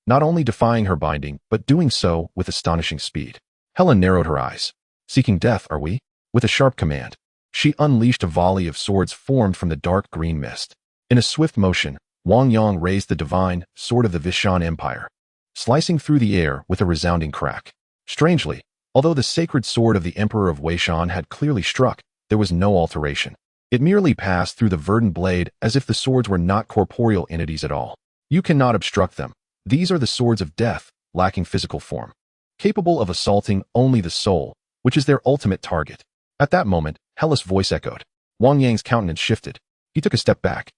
not only defying her binding, but doing so with astonishing speed. Hela narrowed her eyes. Seeking death, are we? With a sharp command, she unleashed a volley of swords formed from the dark green mist. In a swift motion, Wang Yang raised the divine sword of the Vishan Empire, slicing through the air with a resounding crack. Strangely, although the sacred sword of the Emperor of Weishan had clearly struck, there was no alteration. It merely passed through the verdant blade as if the swords were not corporeal entities at all. You cannot obstruct them. These are the swords of death, lacking physical form, capable of assaulting only the soul, which is their ultimate target. At that moment, Hela's voice echoed. Wang Yang's countenance shifted. He took a step back,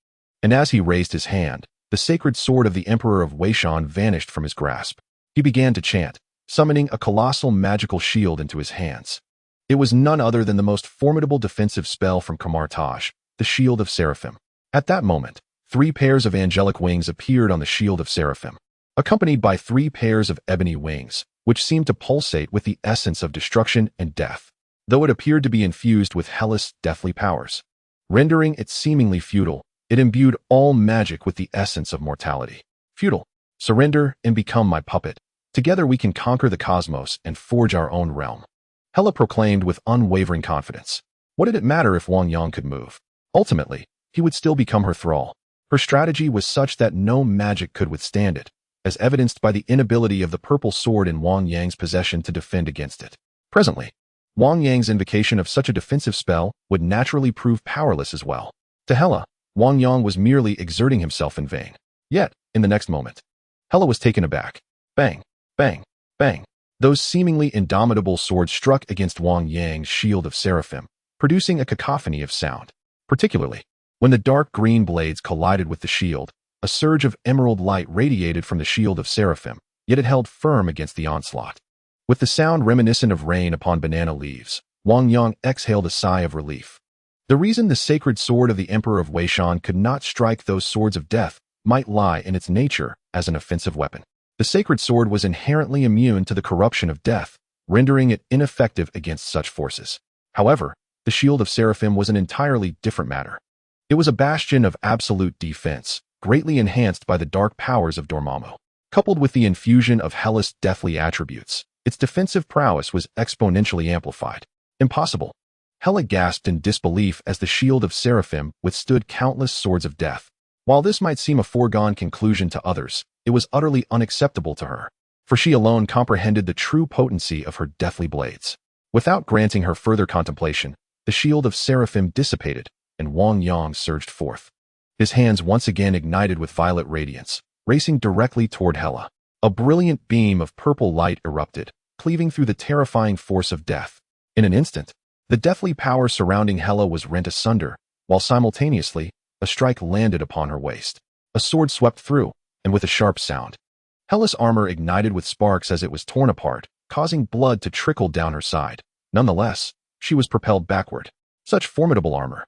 and as he raised his hand, the sacred sword of the Emperor of Weishan vanished from his grasp. He began to chant, summoning a colossal magical shield into his hands. It was none other than the most formidable defensive spell from Kamar-Taj, the Shield of Seraphim. At that moment, 3 pairs of angelic wings appeared on the Shield of Seraphim, accompanied by 3 pairs of ebony wings, which seemed to pulsate with the essence of destruction and death, though it appeared to be infused with Hela's deathly powers. Rendering it seemingly futile, it imbued all magic with the essence of mortality. Futile. Surrender and become my puppet. Together we can conquer the cosmos and forge our own realm. Hela proclaimed with unwavering confidence. What did it matter if Wang Yang could move? Ultimately, he would still become her thrall. Her strategy was such that no magic could withstand it, as evidenced by the inability of the purple sword in Wang Yang's possession to defend against it. Presently, Wang Yang's invocation of such a defensive spell would naturally prove powerless as well. To Hela, Wang Yang was merely exerting himself in vain. Yet, in the next moment, Hela was taken aback. Bang, bang, bang. Those seemingly indomitable swords struck against Wang Yang's shield of seraphim, producing a cacophony of sound. Particularly, when the dark green blades collided with the shield, a surge of emerald light radiated from the shield of seraphim, yet it held firm against the onslaught. With the sound reminiscent of rain upon banana leaves, Wang Yang exhaled a sigh of relief. The reason the sacred sword of the Emperor of Weishan could not strike those swords of death might lie in its nature as an offensive weapon. The sacred sword was inherently immune to the corruption of death, rendering it ineffective against such forces. However, the shield of seraphim was an entirely different matter. It was a bastion of absolute defense, greatly enhanced by the dark powers of Dormammu. Coupled with the infusion of Hela's deathly attributes, its defensive prowess was exponentially amplified. Impossible. Hela gasped in disbelief as the shield of seraphim withstood countless swords of death. While this might seem a foregone conclusion to others, it was utterly unacceptable to her, for she alone comprehended the true potency of her deathly blades. Without granting her further contemplation, the shield of seraphim dissipated, and Wang Yang surged forth. His hands once again ignited with violet radiance, racing directly toward Hela. A brilliant beam of purple light erupted, cleaving through the terrifying force of death. In an instant, the deathly power surrounding Hela was rent asunder, while simultaneously, a strike landed upon her waist. A sword swept through, and with a sharp sound, Hela's armor ignited with sparks as it was torn apart, causing blood to trickle down her side. Nonetheless, she was propelled backward. Such formidable armor.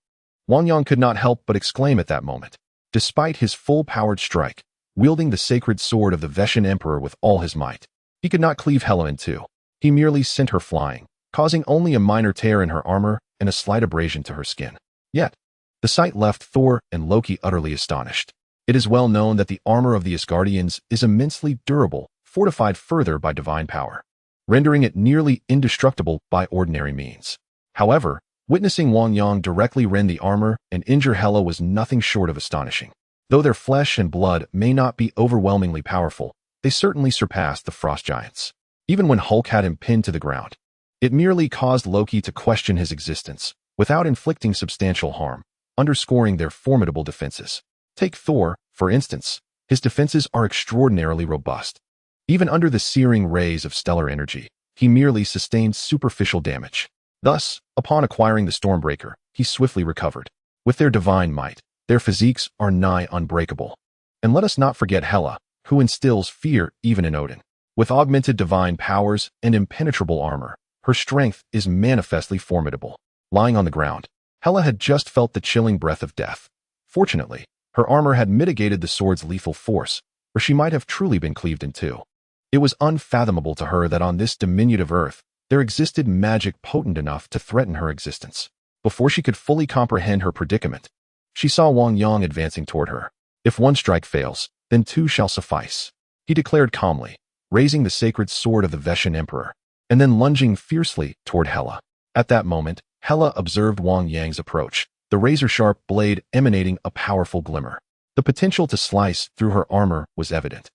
Wang Yang could not help but exclaim at that moment. Despite his full-powered strike, wielding the sacred sword of the Veshan Emperor with all his might, he could not cleave Hela in two. He merely sent her flying, causing only a minor tear in her armor and a slight abrasion to her skin. Yet, the sight left Thor and Loki utterly astonished. It is well known that the armor of the Asgardians is immensely durable, fortified further by divine power, rendering it nearly indestructible by ordinary means. However, witnessing Wang Yang directly rend the armor and injure Hela was nothing short of astonishing. Though their flesh and blood may not be overwhelmingly powerful, they certainly surpassed the frost giants. Even when Hulk had him pinned to the ground, it merely caused Loki to question his existence, without inflicting substantial harm, underscoring their formidable defenses. Take Thor, for instance. His defenses are extraordinarily robust. Even under the searing rays of stellar energy, he merely sustained superficial damage. Thus, upon acquiring the Stormbreaker, he swiftly recovered. With their divine might, their physiques are nigh unbreakable. And let us not forget Hela, who instills fear even in Odin. With augmented divine powers and impenetrable armor, her strength is manifestly formidable. Lying on the ground, Hela had just felt the chilling breath of death. Fortunately, her armor had mitigated the sword's lethal force, or she might have truly been cleaved in two. It was unfathomable to her that on this diminutive earth, there existed magic potent enough to threaten her existence. Before she could fully comprehend her predicament, she saw Wang Yang advancing toward her. If one strike fails, then two shall suffice, he declared calmly, raising the sacred sword of the Veshan Emperor, and then lunging fiercely toward Hela. At that moment, Hela observed Wang Yang's approach, the razor-sharp blade emanating a powerful glimmer. The potential to slice through her armor was evident.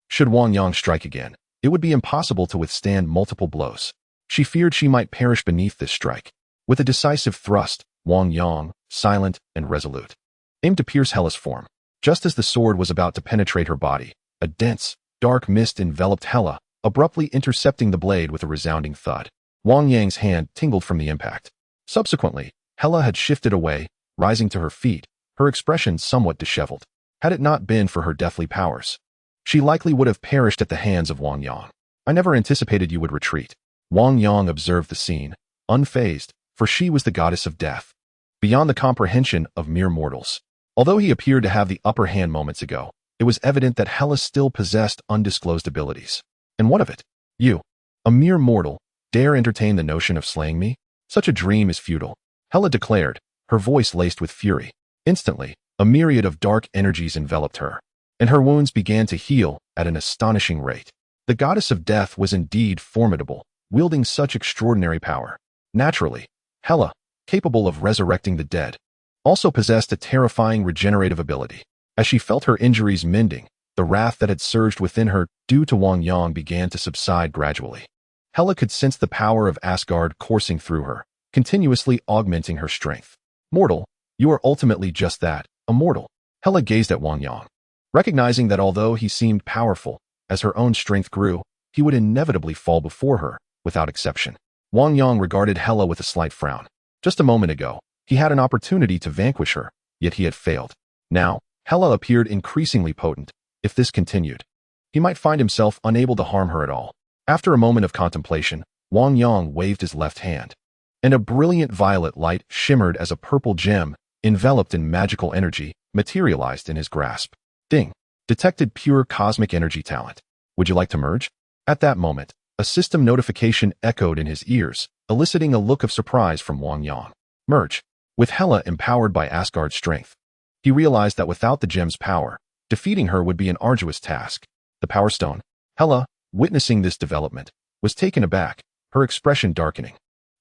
Should Wang Yang strike again, it would be impossible to withstand multiple blows. She feared she might perish beneath this strike. With a decisive thrust, Wang Yang, silent and resolute, aimed to pierce Hela's form. Just as the sword was about to penetrate her body, a dense, dark mist enveloped Hela, abruptly intercepting the blade with a resounding thud. Wang Yang's hand tingled from the impact. Subsequently, Hela had shifted away, rising to her feet, her expression somewhat disheveled. Had it not been for her deathly powers, she likely would have perished at the hands of Wang Yang. I never anticipated you would retreat. Wang Yang observed the scene, unfazed, for she was the goddess of death, beyond the comprehension of mere mortals. Although he appeared to have the upper hand moments ago, it was evident that Hela still possessed undisclosed abilities. And what of it? You, a mere mortal, dare entertain the notion of slaying me? Such a dream is futile, Hela declared, her voice laced with fury. Instantly, a myriad of dark energies enveloped her, and her wounds began to heal at an astonishing rate. The goddess of death was indeed formidable, wielding such extraordinary power. Naturally, Hela, capable of resurrecting the dead, also possessed a terrifying regenerative ability. As she felt her injuries mending, the wrath that had surged within her due to Wang Yang began to subside gradually. Hela could sense the power of Asgard coursing through her, continuously augmenting her strength. Mortal, you are ultimately just that, a mortal. Hela gazed at Wang Yang, recognizing that although he seemed powerful, as her own strength grew, he would inevitably fall before her, without exception. Wang Yang regarded Hela with a slight frown. Just a moment ago, he had an opportunity to vanquish her, yet he had failed. Now, Hela appeared increasingly potent. If this continued, he might find himself unable to harm her at all. After a moment of contemplation, Wang Yang waved his left hand, and a brilliant violet light shimmered as a purple gem, enveloped in magical energy, materialized in his grasp. Ding! Detected pure cosmic energy talent. Would you like to merge? At that moment, a system notification echoed in his ears, eliciting a look of surprise from Wang Yang. Merge. With Hela empowered by Asgard's strength, he realized that without the gem's power, defeating her would be an arduous task. The Power Stone. Hela, witnessing this development, was taken aback, her expression darkening.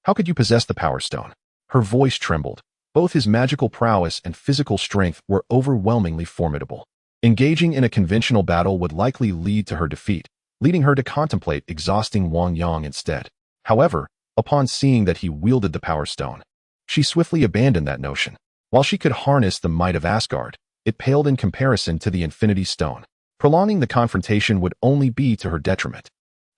How could you possess the Power Stone? Her voice trembled. Both his magical prowess and physical strength were overwhelmingly formidable. Engaging in a conventional battle would likely lead to her defeat, leading her to contemplate exhausting Wang Yang instead. However, upon seeing that he wielded the Power Stone, she swiftly abandoned that notion. While she could harness the might of Asgard, it paled in comparison to the Infinity Stone. Prolonging the confrontation would only be to her detriment.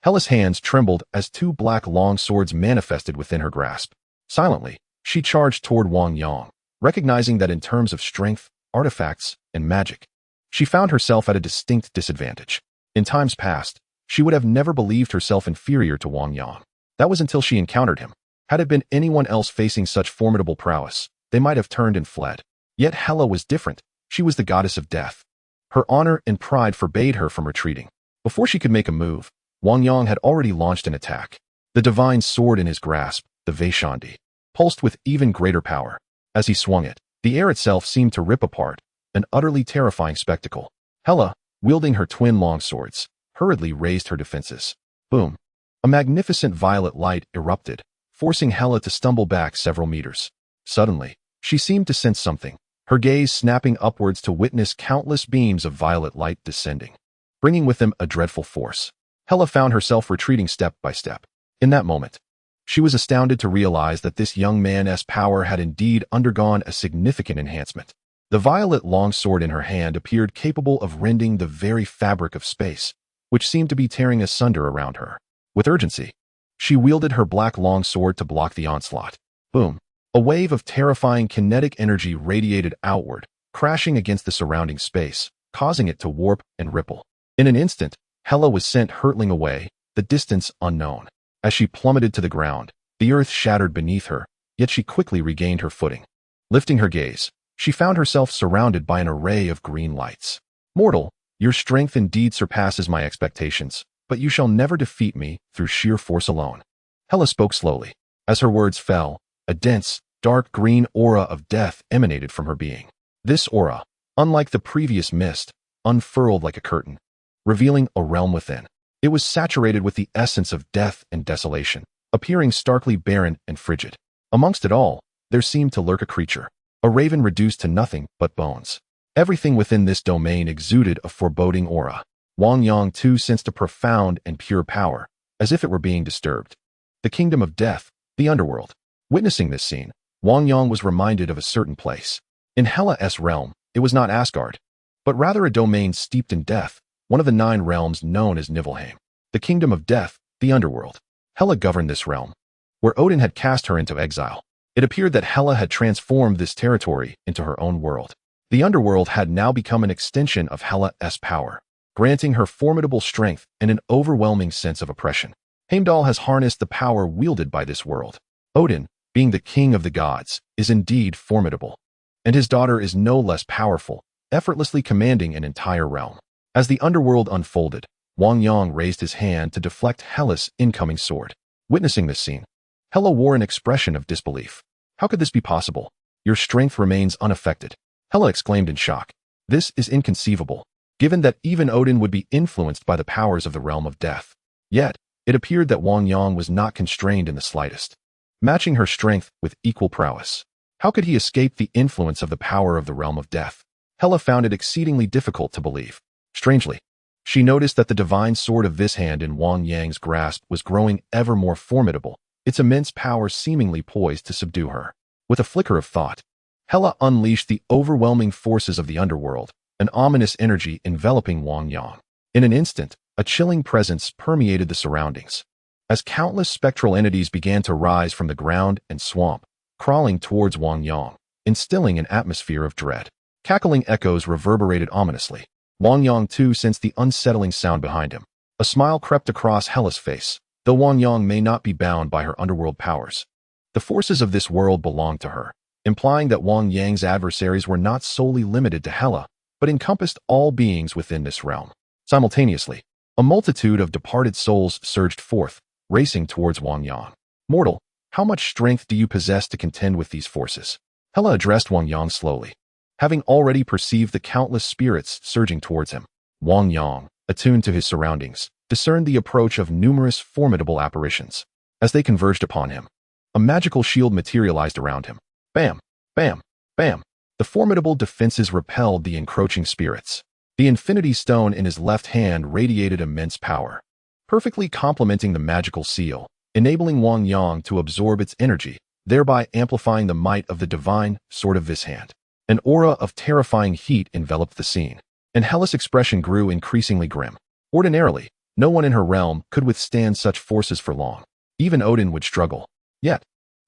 Hela's hands trembled as two black long swords manifested within her grasp. Silently, she charged toward Wang Yang, recognizing that in terms of strength, artifacts, and magic, she found herself at a distinct disadvantage. In times past, she would have never believed herself inferior to Wang Yang. That was until she encountered him. Had it been anyone else facing such formidable prowess, they might have turned and fled. Yet Hela was different. She was the goddess of death. Her honor and pride forbade her from retreating. Before she could make a move, Wang Yang had already launched an attack. The divine sword in his grasp, the Vaishandi, pulsed with even greater power. As he swung it, the air itself seemed to rip apart, an utterly terrifying spectacle. Hela, wielding her twin longswords, hurriedly raised her defenses. Boom! A magnificent violet light erupted, forcing Hela to stumble back several meters. Suddenly, she seemed to sense something, her gaze snapping upwards to witness countless beams of violet light descending, bringing with them a dreadful force. Hela found herself retreating step by step. In that moment, she was astounded to realize that this young man's power had indeed undergone a significant enhancement. The violet longsword in her hand appeared capable of rending the very fabric of space, which seemed to be tearing asunder around her. With urgency, she wielded her black longsword to block the onslaught. Boom! A wave of terrifying kinetic energy radiated outward, crashing against the surrounding space, causing it to warp and ripple. In an instant, Hela was sent hurtling away, the distance unknown. As she plummeted to the ground, the earth shattered beneath her, yet she quickly regained her footing. Lifting her gaze, she found herself surrounded by an array of green lights. "Mortal, your strength indeed surpasses my expectations, but you shall never defeat me through sheer force alone." Hela spoke slowly. As her words fell, a dense, dark green aura of death emanated from her being. This aura, unlike the previous mist, unfurled like a curtain, revealing a realm within. It was saturated with the essence of death and desolation, appearing starkly barren and frigid. Amongst it all, there seemed to lurk a creature, a raven reduced to nothing but bones. Everything within this domain exuded a foreboding aura. Wang Yang too sensed a profound and pure power, as if it were being disturbed. The kingdom of death, the underworld. Witnessing this scene, Wang Yang was reminded of a certain place. In Hela's realm, it was not Asgard, but rather a domain steeped in death, one of the 9 realms known as Niflheim. The kingdom of death, the underworld. Hela governed this realm, where Odin had cast her into exile. It appeared that Hela had transformed this territory into her own world. The underworld had now become an extension of Hela's power, granting her formidable strength and an overwhelming sense of oppression. Heimdall has harnessed the power wielded by this world. Odin, being the king of the gods, is indeed formidable, and his daughter is no less powerful, effortlessly commanding an entire realm. As the underworld unfolded, Wang Yang raised his hand to deflect Hela's incoming sword. Witnessing this scene, Hela wore an expression of disbelief. "How could this be possible? Your strength remains unaffected." Hela exclaimed in shock. This is inconceivable, given that even Odin would be influenced by the powers of the realm of death. Yet, it appeared that Wang Yang was not constrained in the slightest, matching her strength with equal prowess. How could he escape the influence of the power of the realm of death? Hela found it exceedingly difficult to believe. Strangely, she noticed that the divine sword of this hand in Wang Yang's grasp was growing ever more formidable, its immense power seemingly poised to subdue her. With a flicker of thought, Hela unleashed the overwhelming forces of the underworld, an ominous energy enveloping Wang Yang. In an instant, a chilling presence permeated the surroundings, as countless spectral entities began to rise from the ground and swamp, crawling towards Wang Yang, instilling an atmosphere of dread. Cackling echoes reverberated ominously. Wang Yang too sensed the unsettling sound behind him. A smile crept across Hela's face, though Wang Yang may not be bound by her underworld powers. The forces of this world belonged to her, implying that Wang Yang's adversaries were not solely limited to Hela, but encompassed all beings within this realm. Simultaneously, a multitude of departed souls surged forth, racing towards Wang Yang. "Mortal, how much strength do you possess to contend with these forces?" Hela addressed Wang Yang slowly, having already perceived the countless spirits surging towards him. Wang Yang, attuned to his surroundings, discerned the approach of numerous formidable apparitions. As they converged upon him, a magical shield materialized around him. Bam! Bam! Bam! The formidable defenses repelled the encroaching spirits. The infinity stone in his left hand radiated immense power, perfectly complementing the magical seal, enabling Wang Yang to absorb its energy, thereby amplifying the might of the divine sword of this hand. An aura of terrifying heat enveloped the scene, and Hela's expression grew increasingly grim. Ordinarily, no one in her realm could withstand such forces for long. Even Odin would struggle. Yet,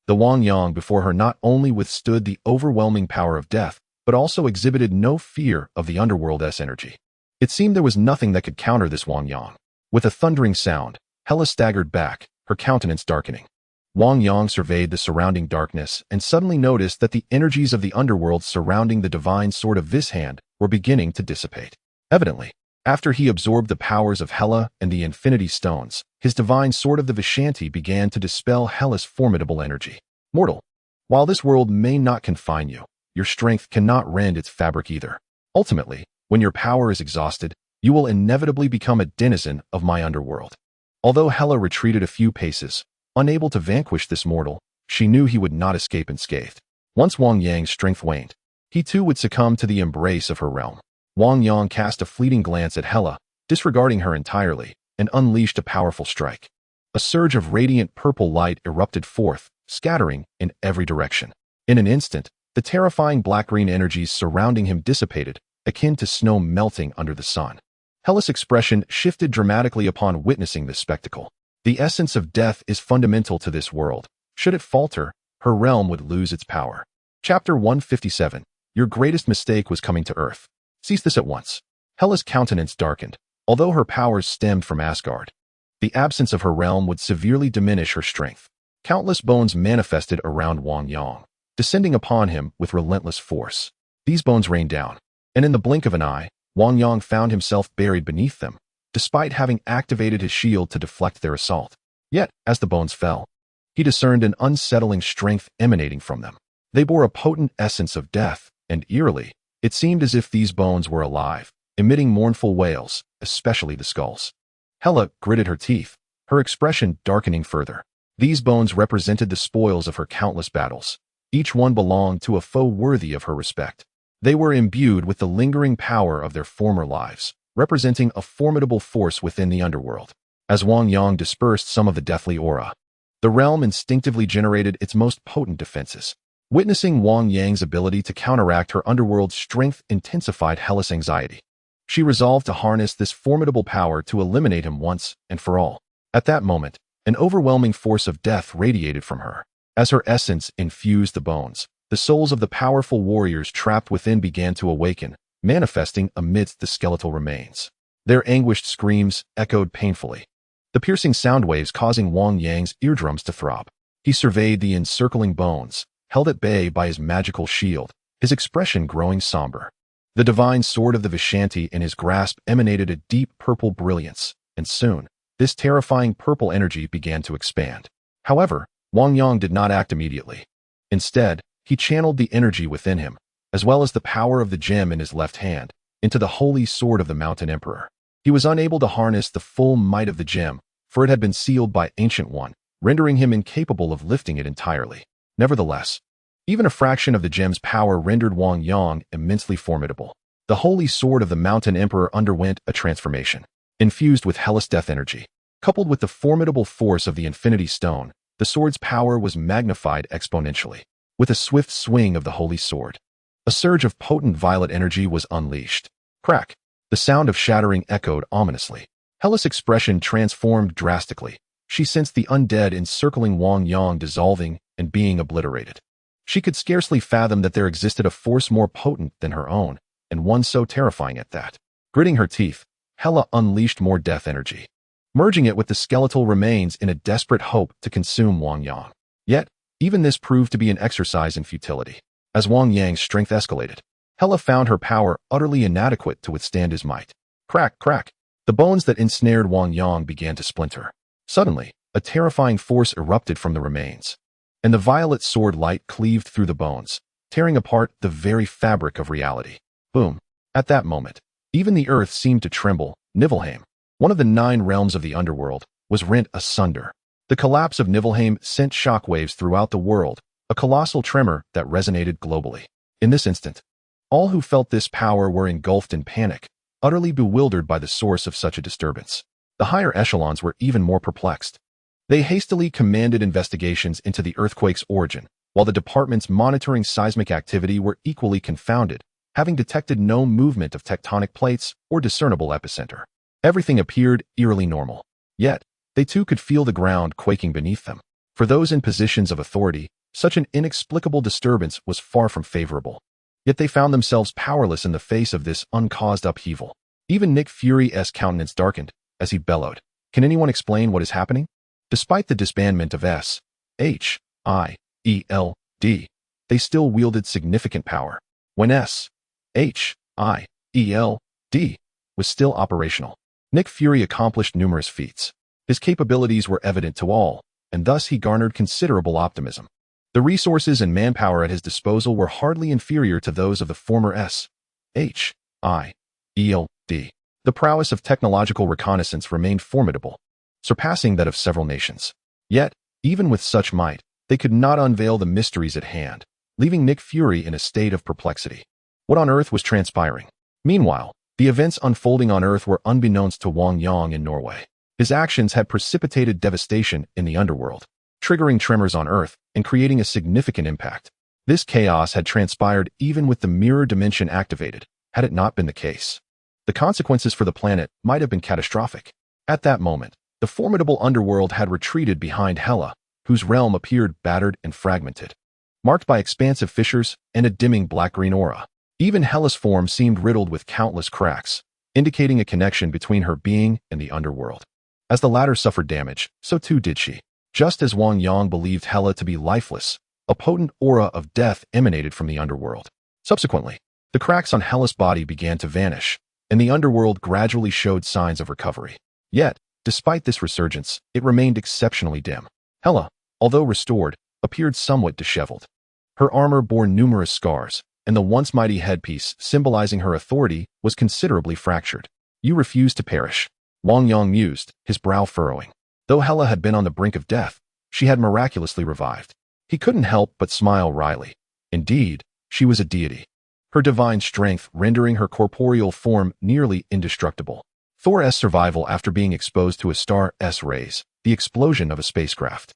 the Wang Yang before her not only withstood the overwhelming power of death, but also exhibited no fear of the underworld's energy. It seemed there was nothing that could counter this Wang Yang. With a thundering sound, Hela staggered back, her countenance darkening. Wang Yang surveyed the surrounding darkness and suddenly noticed that the energies of the underworld surrounding the divine sword of this hand were beginning to dissipate. Evidently, after he absorbed the powers of Hela and the infinity stones, his divine sword of the Vishanti began to dispel Hela's formidable energy. "Mortal, while this world may not confine you, your strength cannot rend its fabric either." Ultimately, when your power is exhausted, you will inevitably become a denizen of my underworld. Although Hela retreated a few paces, unable to vanquish this mortal, she knew he would not escape unscathed. Once Wang Yang's strength waned, he too would succumb to the embrace of her realm. Wang Yang cast a fleeting glance at Hela, disregarding her entirely, and unleashed a powerful strike. A surge of radiant purple light erupted forth, scattering in every direction. In an instant, the terrifying black-green energies surrounding him dissipated, akin to snow melting under the sun. Hela's expression shifted dramatically upon witnessing this spectacle. The essence of death is fundamental to this world. Should it falter, her realm would lose its power. Chapter 157. Your greatest mistake was coming to Earth. Cease this at once. Hela's countenance darkened. Although her powers stemmed from Asgard, the absence of her realm would severely diminish her strength. Countless bones manifested around Wang Yang, descending upon him with relentless force. These bones rained down, and in the blink of an eye, Wang Yang found himself buried beneath them, despite having activated his shield to deflect their assault. Yet, as the bones fell, he discerned an unsettling strength emanating from them. They bore a potent essence of death, and eerily, it seemed as if these bones were alive, emitting mournful wails, especially the skulls. Hela gritted her teeth, her expression darkening further. These bones represented the spoils of her countless battles. Each one belonged to a foe worthy of her respect. They were imbued with the lingering power of their former lives, representing a formidable force within the underworld. As Wang Yang dispersed some of the deathly aura, the realm instinctively generated its most potent defenses. Witnessing Wang Yang's ability to counteract her underworld strength intensified Hela's anxiety. She resolved to harness this formidable power to eliminate him once and for all. At that moment, an overwhelming force of death radiated from her. As her essence infused the bones, the souls of the powerful warriors trapped within began to awaken, manifesting amidst the skeletal remains. Their anguished screams echoed painfully, the piercing sound waves causing Wang Yang's eardrums to throb. He surveyed the encircling bones, held at bay by his magical shield, his expression growing somber. The divine sword of the Vishanti in his grasp emanated a deep purple brilliance, and soon, this terrifying purple energy began to expand. However, Wang Yang did not act immediately. Instead, he channeled the energy within him, as well as the power of the gem in his left hand, into the holy sword of the Mountain Emperor. He was unable to harness the full might of the gem, for it had been sealed by Ancient One, rendering him incapable of lifting it entirely. Nevertheless, even a fraction of the gem's power rendered Wang Yang immensely formidable. The holy sword of the Mountain Emperor underwent a transformation. Infused with hellish death energy, coupled with the formidable force of the Infinity Stone, the sword's power was magnified exponentially. With a swift swing of the holy sword, a surge of potent violet energy was unleashed. Crack! The sound of shattering echoed ominously. Hela's expression transformed drastically. She sensed the undead encircling Wang Yang dissolving and being obliterated. She could scarcely fathom that there existed a force more potent than her own, and one so terrifying at that. Gritting her teeth, Hela unleashed more death energy, merging it with the skeletal remains in a desperate hope to consume Wang Yang. Yet, even this proved to be an exercise in futility. As Wang Yang's strength escalated, Hela found her power utterly inadequate to withstand his might. Crack, crack! The bones that ensnared Wang Yang began to splinter. Suddenly, a terrifying force erupted from the remains, and the violet sword light cleaved through the bones, tearing apart the very fabric of reality. Boom! At that moment, even the earth seemed to tremble. Niflheim, one of the 9 realms of the underworld, was rent asunder. The collapse of Niflheim sent shockwaves throughout the world, a colossal tremor that resonated globally. In this instant, all who felt this power were engulfed in panic, utterly bewildered by the source of such a disturbance. The higher echelons were even more perplexed. They hastily commanded investigations into the earthquake's origin, while the departments monitoring seismic activity were equally confounded, having detected no movement of tectonic plates or discernible epicenter. Everything appeared eerily normal. Yet, they too could feel the ground quaking beneath them. For those in positions of authority, such an inexplicable disturbance was far from favorable. Yet they found themselves powerless in the face of this uncaused upheaval. Even Nick Fury's countenance darkened as he bellowed, "Can anyone explain what is happening?" Despite the disbandment of S.H.I.E.L.D., they still wielded significant power. When S.H.I.E.L.D. was still operational, Nick Fury accomplished numerous feats. His capabilities were evident to all, and thus he garnered considerable optimism. The resources and manpower at his disposal were hardly inferior to those of the former S.H.I.E.L.D. The prowess of technological reconnaissance remained formidable, surpassing that of several nations. Yet, even with such might, they could not unveil the mysteries at hand, leaving Nick Fury in a state of perplexity. What on earth was transpiring? Meanwhile, the events unfolding on Earth were unbeknownst to Wang Yang in Norway. His actions had precipitated devastation in the underworld, triggering tremors on Earth and creating a significant impact. This chaos had transpired even with the mirror dimension activated, had it not been the case. The consequences for the planet might have been catastrophic. At that moment, the formidable underworld had retreated behind Hela, whose realm appeared battered and fragmented, marked by expansive fissures and a dimming black-green aura. Even Hela's form seemed riddled with countless cracks, indicating a connection between her being and the underworld. As the latter suffered damage, so too did she. Just as Wang Yang believed Hela to be lifeless, a potent aura of death emanated from the underworld. Subsequently, the cracks on Hela's body began to vanish, and the underworld gradually showed signs of recovery. Yet, despite this resurgence, it remained exceptionally dim. Hela, although restored, appeared somewhat disheveled. Her armor bore numerous scars, and the once mighty headpiece symbolizing her authority was considerably fractured. "You refuse to perish," Wang Yang mused, his brow furrowing. Though Hela had been on the brink of death, she had miraculously revived. He couldn't help but smile wryly. Indeed, she was a deity, her divine strength rendering her corporeal form nearly indestructible. Thor's survival after being exposed to a star's rays, the explosion of a spacecraft,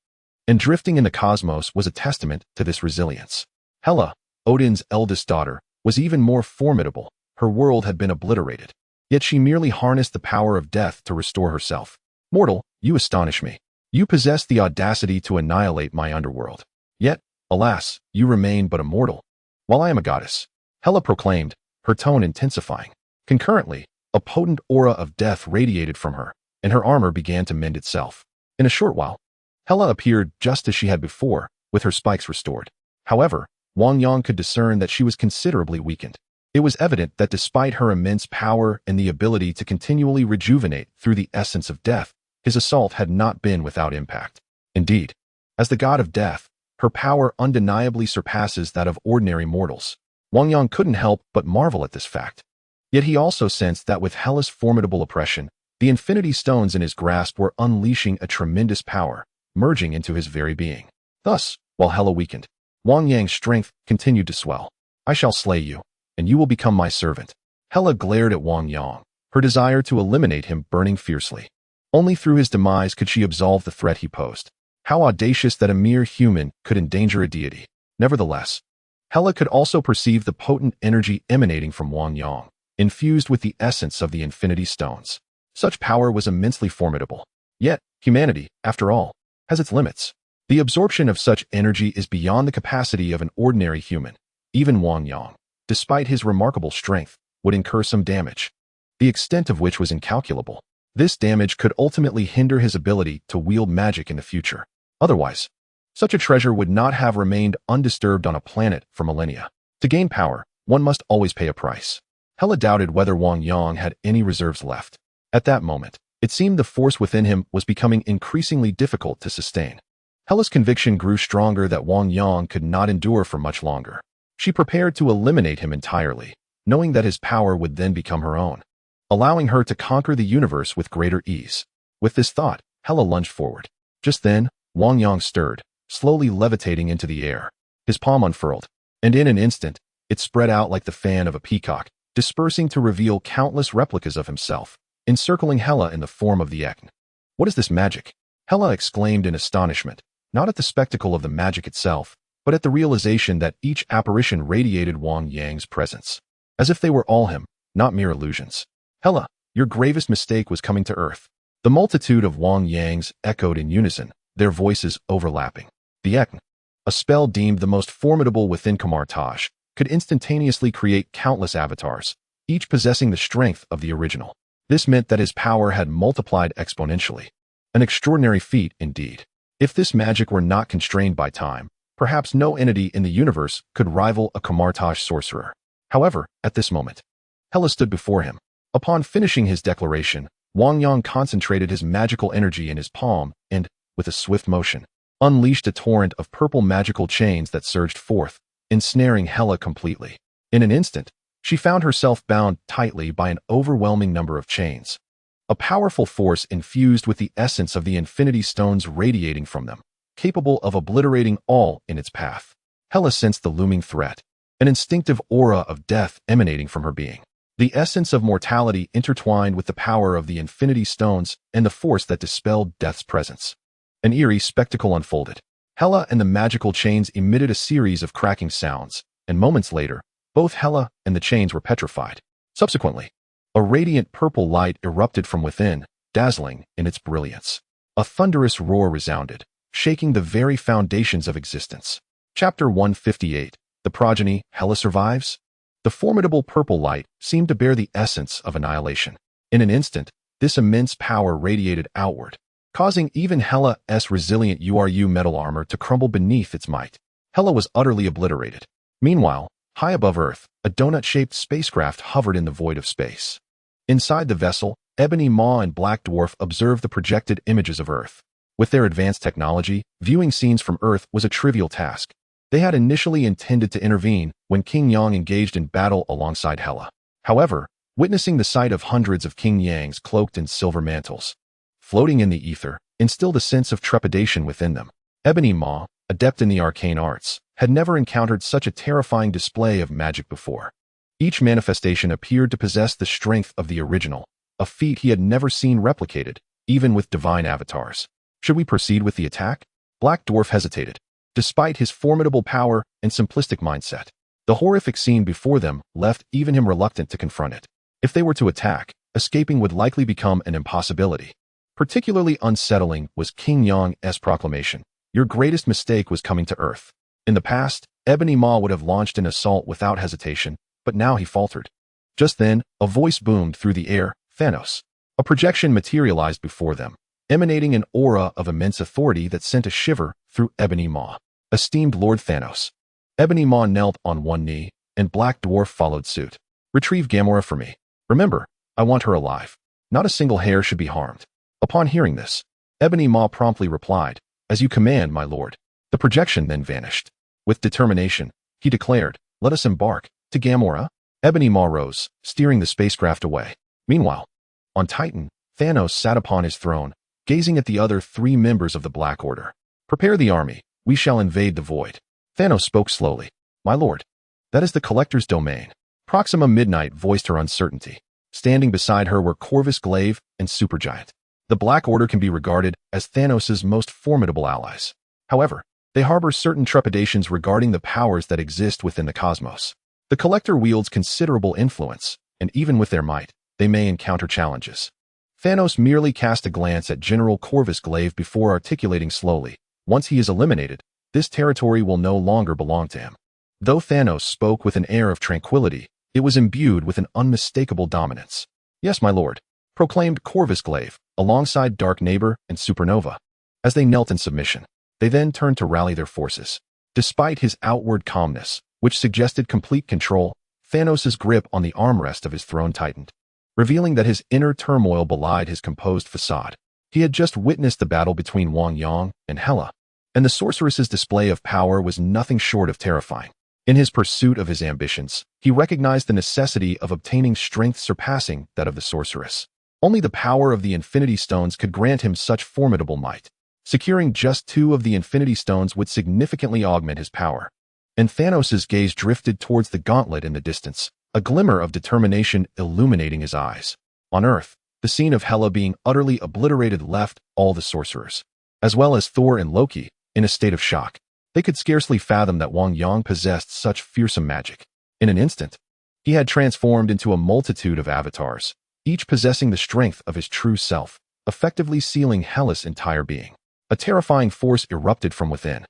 and drifting in the cosmos was a testament to this resilience. Hela, Odin's eldest daughter, was even more formidable. Her world had been obliterated, yet she merely harnessed the power of death to restore herself. "Mortal, you astonish me. You possess the audacity to annihilate my underworld. Yet, alas, you remain but a mortal, while I am a goddess," Hela proclaimed, her tone intensifying. Concurrently, a potent aura of death radiated from her, and her armor began to mend itself. In a short while, Hela appeared just as she had before, with her spikes restored. However, Wang Yang could discern that she was considerably weakened. It was evident that despite her immense power and the ability to continually rejuvenate through the essence of death, his assault had not been without impact. Indeed, as the god of death, her power undeniably surpasses that of ordinary mortals. Wang Yang couldn't help but marvel at this fact. Yet he also sensed that with Hela's formidable oppression, the infinity stones in his grasp were unleashing a tremendous power, merging into his very being. Thus, while Hela weakened, Wang Yang's strength continued to swell. "I shall slay you, and you will become my servant." Hela glared at Wang Yang, her desire to eliminate him burning fiercely. Only through his demise could she absolve the threat he posed. How audacious that a mere human could endanger a deity. Nevertheless, Hela could also perceive the potent energy emanating from Wang Yang, infused with the essence of the infinity stones. Such power was immensely formidable. Yet, humanity, after all, has its limits. The absorption of such energy is beyond the capacity of an ordinary human. Even Wang Yang, despite his remarkable strength, would incur some damage, the extent of which was incalculable. This damage could ultimately hinder his ability to wield magic in the future. Otherwise, such a treasure would not have remained undisturbed on a planet for millennia. To gain power, one must always pay a price. Hela doubted whether Wang Yang had any reserves left. At that moment, it seemed the force within him was becoming increasingly difficult to sustain. Hela's conviction grew stronger that Wang Yang could not endure for much longer. She prepared to eliminate him entirely, knowing that his power would then become her own, allowing her to conquer the universe with greater ease. With this thought, Hela lunged forward. Just then, Wang Yang stirred, slowly levitating into the air. His palm unfurled, and in an instant, it spread out like the fan of a peacock, dispersing to reveal countless replicas of himself, encircling Hela in the form of the Ekn. "What is this magic?" Hela exclaimed in astonishment, not at the spectacle of the magic itself, but at the realization that each apparition radiated Wang Yang's presence, as if they were all him, not mere illusions. "Hela, your gravest mistake was coming to Earth." The multitude of Wang Yangs echoed in unison, their voices overlapping. The Ekn, a spell deemed the most formidable within Kamar-Taj, could instantaneously create countless avatars, each possessing the strength of the original. This meant that his power had multiplied exponentially. An extraordinary feat, indeed. If this magic were not constrained by time, perhaps no entity in the universe could rival a Kamar-Taj sorcerer. However, at this moment, Hela stood before him. Upon finishing his declaration, Wang Yang concentrated his magical energy in his palm and, with a swift motion, unleashed a torrent of purple magical chains that surged forth, ensnaring Hela completely. In an instant, She found herself bound tightly by an overwhelming number of chains. A powerful force infused with the essence of the Infinity Stones radiating from them, capable of obliterating all in its path. Hela sensed the looming threat, an instinctive aura of death emanating from her being. The essence of mortality intertwined with the power of the Infinity Stones and the force that dispelled death's presence. An eerie spectacle unfolded. Hela and the magical chains emitted a series of cracking sounds, and moments later, both Hela and the chains were petrified. Subsequently, a radiant purple light erupted from within, dazzling in its brilliance. A thunderous roar resounded, shaking the very foundations of existence. Chapter 158. The Progeny, Hela Survives? The formidable purple light seemed to bear the essence of annihilation. In an instant, this immense power radiated outward, causing even Hela's resilient URU metal armor to crumble beneath its might. Hela was utterly obliterated. Meanwhile, high above Earth, a donut-shaped spacecraft hovered in the void of space. Inside the vessel, Ebony Maw and Black Dwarf observed the projected images of Earth. With their advanced technology, viewing scenes from Earth was a trivial task. They had initially intended to intervene when King Yang engaged in battle alongside Hela. However, witnessing the sight of hundreds of King Yangs cloaked in silver mantles, floating in the ether, instilled a sense of trepidation within them. Ebony Maw, adept in the arcane arts, had never encountered such a terrifying display of magic before. Each manifestation appeared to possess the strength of the original, a feat he had never seen replicated, even with divine avatars. Should we proceed with the attack? Black Dwarf hesitated. Despite his formidable power and simplistic mindset, the horrific scene before them left even him reluctant to confront it. If they were to attack, escaping would likely become an impossibility. Particularly unsettling was King Yang's proclamation. Your greatest mistake was coming to Earth. In the past, Ebony Maw would have launched an assault without hesitation, but now he faltered. Just then, a voice boomed through the air, Thanos. A projection materialized before them, emanating an aura of immense authority that sent a shiver through Ebony Maw. Esteemed Lord Thanos. Ebony Maw knelt on one knee, and Black Dwarf followed suit. Retrieve Gamora for me. Remember, I want her alive. Not a single hair should be harmed. Upon hearing this, Ebony Maw promptly replied, As you command, my lord. The projection then vanished. With determination, he declared, Let us embark. To Gamora? Ebony Maw rose, steering the spacecraft away. Meanwhile, on Titan, Thanos sat upon his throne, gazing at the other three members of the Black Order. Prepare the army. We shall invade the void. Thanos spoke slowly. My lord, that is the Collector's domain. Proxima Midnight voiced her uncertainty. Standing beside her were Corvus Glaive and Supergiant. The Black Order can be regarded as Thanos' most formidable allies. However, they harbor certain trepidations regarding the powers that exist within the cosmos. The Collector wields considerable influence, and even with their might, they may encounter challenges. Thanos merely cast a glance at General Corvus Glaive before articulating slowly, Once he is eliminated, this territory will no longer belong to him. Though Thanos spoke with an air of tranquility, it was imbued with an unmistakable dominance. Yes, my lord, proclaimed Corvus Glaive, alongside Dark Neighbor and Supernova. As they knelt in submission, they then turned to rally their forces. Despite his outward calmness, which suggested complete control, Thanos' grip on the armrest of his throne tightened, revealing that his inner turmoil belied his composed facade. He had just witnessed the battle between Wang Yang and Hela, and the sorceress's display of power was nothing short of terrifying. In his pursuit of his ambitions, he recognized the necessity of obtaining strength surpassing that of the sorceress. Only the power of the Infinity Stones could grant him such formidable might. Securing just 2 of the Infinity Stones would significantly augment his power. And Thanos' gaze drifted towards the gauntlet in the distance, a glimmer of determination illuminating his eyes. On Earth, the scene of Hela being utterly obliterated left all the sorcerers, as well as Thor and Loki, in a state of shock. They could scarcely fathom that Wang Yang possessed such fearsome magic. In an instant, he had transformed into a multitude of avatars, each possessing the strength of his true self, effectively sealing Hela's entire being. A terrifying force erupted from within,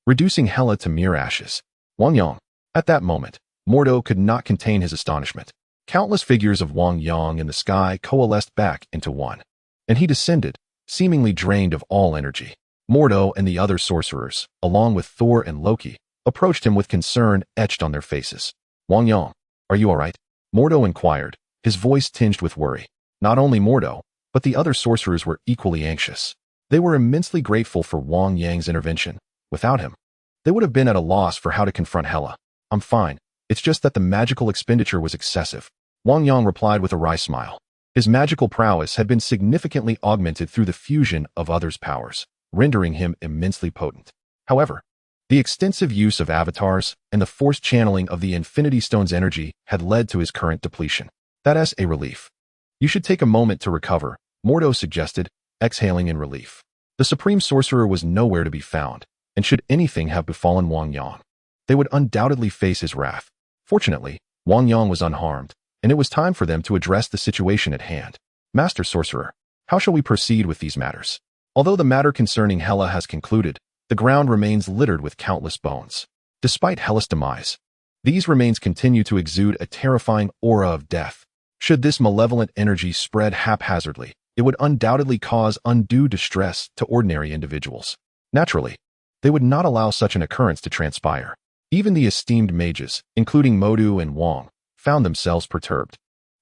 reducing Hela to mere ashes. Wang Yang. At that moment, Mordo could not contain his astonishment. Countless figures of Wang Yang in the sky coalesced back into one, and he descended, seemingly drained of all energy. Mordo and the other sorcerers, along with Thor and Loki, approached him with concern etched on their faces. Wang Yang, are you all right? Mordo inquired, his voice tinged with worry. Not only Mordo, but the other sorcerers were equally anxious. They were immensely grateful for Wang Yang's intervention. Without him, they would have been at a loss for how to confront Hela. I'm fine. It's just that the magical expenditure was excessive. Wang Yang replied with a wry smile. His magical prowess had been significantly augmented through the fusion of others' powers, rendering him immensely potent. However, the extensive use of avatars and the forced channeling of the Infinity Stone's energy had led to his current depletion. That's a relief. You should take a moment to recover, Mordo suggested, exhaling in relief. The Supreme Sorcerer was nowhere to be found, and should anything have befallen Wang Yang, they would undoubtedly face his wrath. Fortunately, Wang Yang was unharmed, and it was time for them to address the situation at hand. Master Sorcerer, how shall we proceed with these matters? Although the matter concerning Hela has concluded, the ground remains littered with countless bones. Despite Hela's demise, these remains continue to exude a terrifying aura of death. Should this malevolent energy spread haphazardly, it would undoubtedly cause undue distress to ordinary individuals. Naturally, they would not allow such an occurrence to transpire. Even the esteemed mages, including Modu and Wang, found themselves perturbed.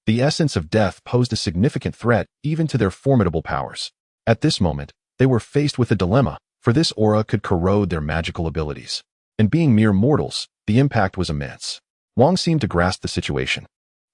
The essence of death posed a significant threat even to their formidable powers. At this moment, they were faced with a dilemma, for this aura could corrode their magical abilities. And being mere mortals, the impact was immense. Wang seemed to grasp the situation.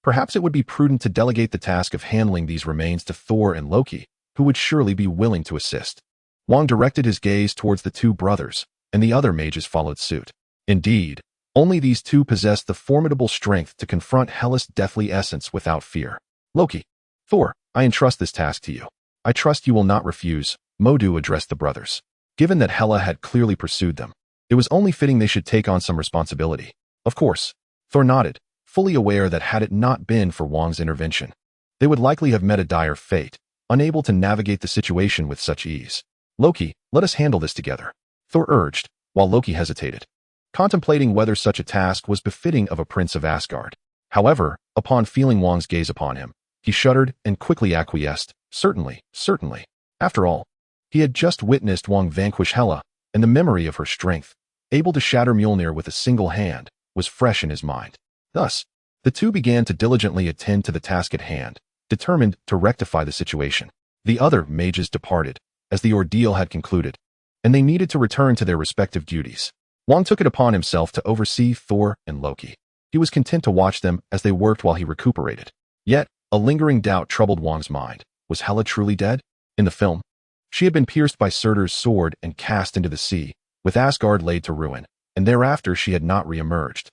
Perhaps it would be prudent to delegate the task of handling these remains to Thor and Loki, who would surely be willing to assist. Wang directed his gaze towards the two brothers, and the other mages followed suit. Indeed, only these two possessed the formidable strength to confront Hela's deathly essence without fear. Loki, Thor, I entrust this task to you. I trust you will not refuse, Modu addressed the brothers. Given that Hela had clearly pursued them, it was only fitting they should take on some responsibility. Of course, Thor nodded, fully aware that had it not been for Wang's intervention, they would likely have met a dire fate, unable to navigate the situation with such ease. Loki, let us handle this together, Thor urged, while Loki hesitated, contemplating whether such a task was befitting of a prince of Asgard. However, upon feeling Wang's gaze upon him, he shuddered and quickly acquiesced. Certainly, certainly. After all, he had just witnessed Wang vanquish Hela, and the memory of her strength, able to shatter Mjolnir with a single hand, was fresh in his mind. Thus, the two began to diligently attend to the task at hand, determined to rectify the situation. The other mages departed, as the ordeal had concluded, and they needed to return to their respective duties. Wang took it upon himself to oversee Thor and Loki. He was content to watch them as they worked while he recuperated. Yet, a lingering doubt troubled Wang's mind. Was Hela truly dead? In the film, she had been pierced by Surtur's sword and cast into the sea, with Asgard laid to ruin, and thereafter she had not re-emerged.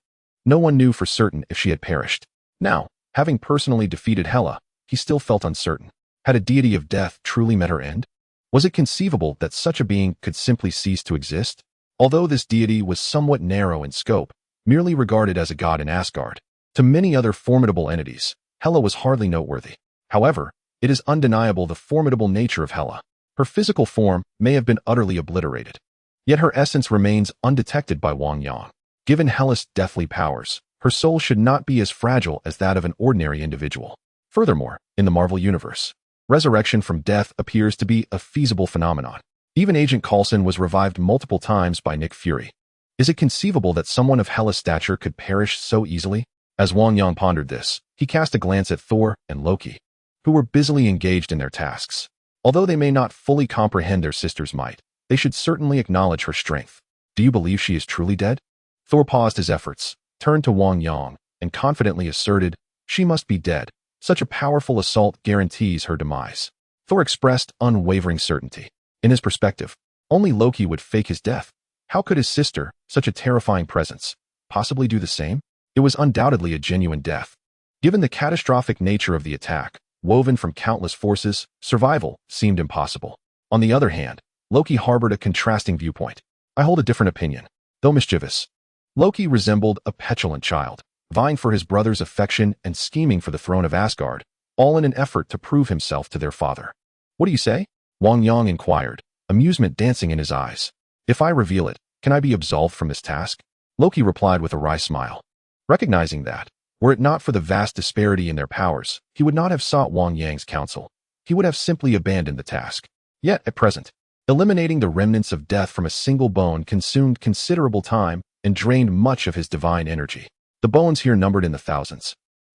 No one knew for certain if she had perished. Now, having personally defeated Hela, he still felt uncertain. Had a deity of death truly met her end? Was it conceivable that such a being could simply cease to exist? Although this deity was somewhat narrow in scope, merely regarded as a god in Asgard, to many other formidable entities, Hela was hardly noteworthy. However, it is undeniable the formidable nature of Hela. Her physical form may have been utterly obliterated, yet her essence remains undetected by Wang Yang. Given Hela's deathly powers, her soul should not be as fragile as that of an ordinary individual. Furthermore, in the Marvel Universe, resurrection from death appears to be a feasible phenomenon. Even Agent Coulson was revived multiple times by Nick Fury. Is it conceivable that someone of Hela's stature could perish so easily? As Wang Yang pondered this, he cast a glance at Thor and Loki, who were busily engaged in their tasks. Although they may not fully comprehend their sister's might, they should certainly acknowledge her strength. Do you believe she is truly dead? Thor paused his efforts, turned to Wang Yang, and confidently asserted, she must be dead. Such a powerful assault guarantees her demise. Thor expressed unwavering certainty. In his perspective, only Loki would fake his death. How could his sister, such a terrifying presence, possibly do the same? It was undoubtedly a genuine death. Given the catastrophic nature of the attack, woven from countless forces, survival seemed impossible. On the other hand, Loki harbored a contrasting viewpoint. I hold a different opinion. Though mischievous, Loki resembled a petulant child, vying for his brother's affection and scheming for the throne of Asgard, all in an effort to prove himself to their father. What do you say? Wang Yang inquired, amusement dancing in his eyes. If I reveal it, can I be absolved from this task? Loki replied with a wry smile. Recognizing that, were it not for the vast disparity in their powers, he would not have sought Wang Yang's counsel. He would have simply abandoned the task. Yet, at present, eliminating the remnants of death from a single bone consumed considerable time and drained much of his divine energy. The bones here numbered in the thousands,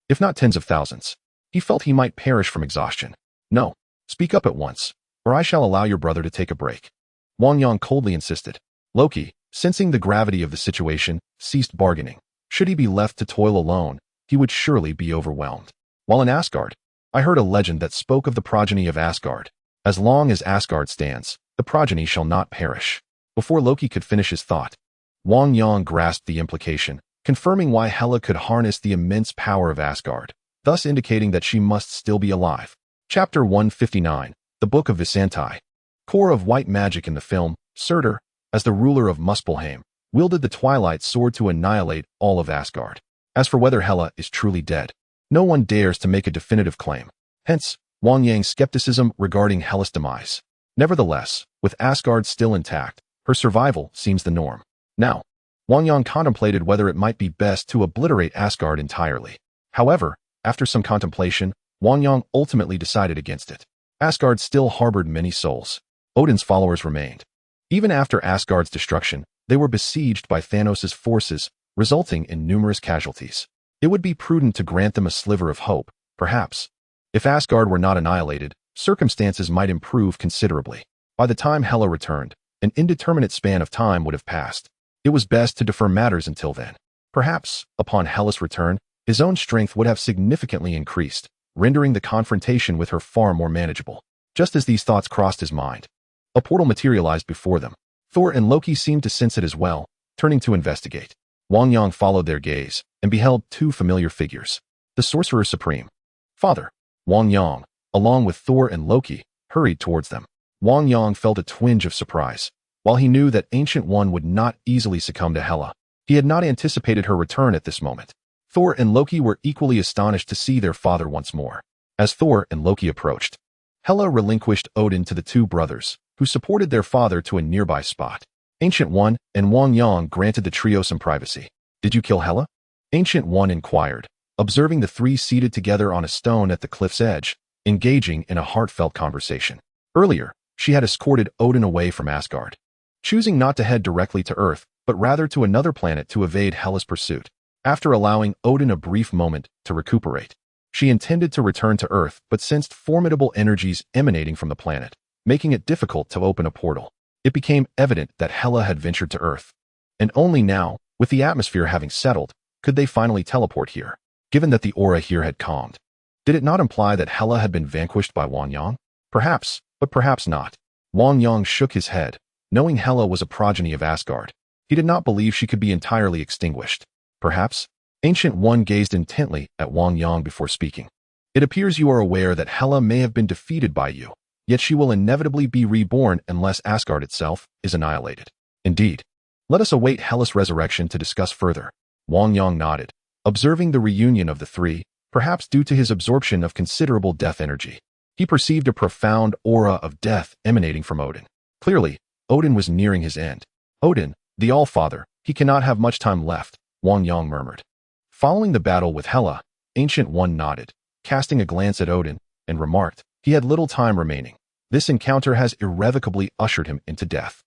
if not tens of thousands. He felt he might perish from exhaustion. No, speak up at once, or I shall allow your brother to take a break. Wang Yang coldly insisted. Loki, sensing the gravity of the situation, ceased bargaining. Should he be left to toil alone, he would surely be overwhelmed. While in Asgard, I heard a legend that spoke of the progeny of Asgard. As long as Asgard stands, the progeny shall not perish. Before Loki could finish his thought, Wang Yang grasped the implication, confirming why Hela could harness the immense power of Asgard, thus indicating that she must still be alive. Chapter 159, The Book of Visanti. Core of white magic in the film, Surtur, as the ruler of Muspelheim, wielded the Twilight Sword to annihilate all of Asgard. As for whether Hela is truly dead, no one dares to make a definitive claim. Hence, Wang Yang's skepticism regarding Hela's demise. Nevertheless, with Asgard still intact, her survival seems the norm. Now, Wang Yang contemplated whether it might be best to obliterate Asgard entirely. However, after some contemplation, Wang Yang ultimately decided against it. Asgard still harbored many souls. Odin's followers remained. Even after Asgard's destruction, they were besieged by Thanos' forces, resulting in numerous casualties. It would be prudent to grant them a sliver of hope, perhaps. If Asgard were not annihilated, circumstances might improve considerably. By the time Hela returned, an indeterminate span of time would have passed. It was best to defer matters until then. Perhaps, upon Hela's return, his own strength would have significantly increased, rendering the confrontation with her far more manageable. Just as these thoughts crossed his mind, a portal materialized before them. Thor and Loki seemed to sense it as well, turning to investigate. Wang Yang followed their gaze and beheld two familiar figures. The Sorcerer Supreme. Father. Wang Yang, along with Thor and Loki, hurried towards them. Wang Yang felt a twinge of surprise. While he knew that Ancient One would not easily succumb to Hela, he had not anticipated her return at this moment. Thor and Loki were equally astonished to see their father once more. As Thor and Loki approached, Hela relinquished Odin to the two brothers, who supported their father to a nearby spot. Ancient One and Wang Yang granted the trio some privacy. Did you kill Hela? Ancient One inquired, observing the three seated together on a stone at the cliff's edge, engaging in a heartfelt conversation. Earlier, she had escorted Odin away from Asgard, choosing not to head directly to Earth, but rather to another planet to evade Hela's pursuit. After allowing Odin a brief moment to recuperate, she intended to return to Earth but sensed formidable energies emanating from the planet, making it difficult to open a portal. It became evident that Hela had ventured to Earth, and only now, with the atmosphere having settled, could they finally teleport here. Given that the aura here had calmed, did it not imply that Hela had been vanquished by Wang Yang? Perhaps, but perhaps not. Wang Yang shook his head, knowing Hela was a progeny of Asgard. He did not believe she could be entirely extinguished. Perhaps? Ancient One gazed intently at Wang Yang before speaking. It appears you are aware that Hela may have been defeated by you, yet she will inevitably be reborn unless Asgard itself is annihilated. Indeed. Let us await Hela's resurrection to discuss further. Wang Yang nodded, observing the reunion of the three, perhaps due to his absorption of considerable death energy. He perceived a profound aura of death emanating from Odin. Clearly, Odin was nearing his end. Odin, the All-Father, he cannot have much time left, Wang Yang murmured. Following the battle with Hela, Ancient One nodded, casting a glance at Odin, and remarked, he had little time remaining. This encounter has irrevocably ushered him into death.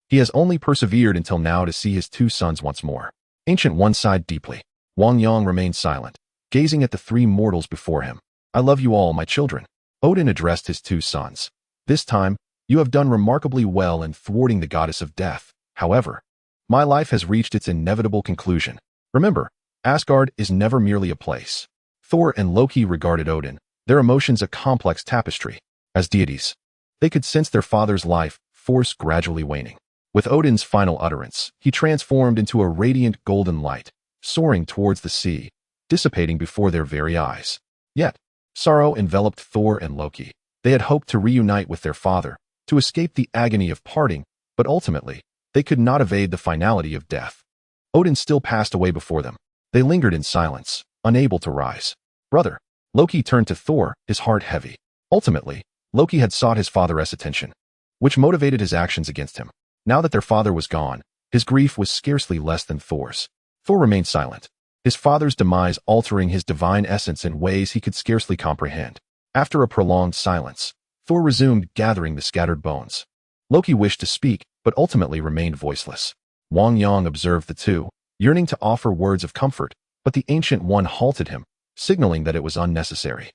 He has only persevered until now to see his two sons once more. Ancient One sighed deeply. Wang Yang remained silent, gazing at the three mortals before him. I love you all, my children. Odin addressed his two sons. This time, you have done remarkably well in thwarting the goddess of death. However, my life has reached its inevitable conclusion. Remember, Asgard is never merely a place. Thor and Loki regarded Odin, their emotions a complex tapestry. As deities, they could sense their father's life force gradually waning. With Odin's final utterance, he transformed into a radiant golden light, soaring towards the sea, dissipating before their very eyes. Yet, sorrow enveloped Thor and Loki. They had hoped to reunite with their father, to escape the agony of parting, but ultimately, they could not evade the finality of death. Odin still passed away before them. They lingered in silence, unable to rise. Brother, Loki turned to Thor, his heart heavy. Ultimately, Loki had sought his father's attention, which motivated his actions against him. Now that their father was gone, his grief was scarcely less than Thor's. Thor remained silent, his father's demise altering his divine essence in ways he could scarcely comprehend. After a prolonged silence, Thor resumed gathering the scattered bones. Loki wished to speak, but ultimately remained voiceless. Wang Yang observed the two, yearning to offer words of comfort, but the Ancient One halted him, signaling that it was unnecessary.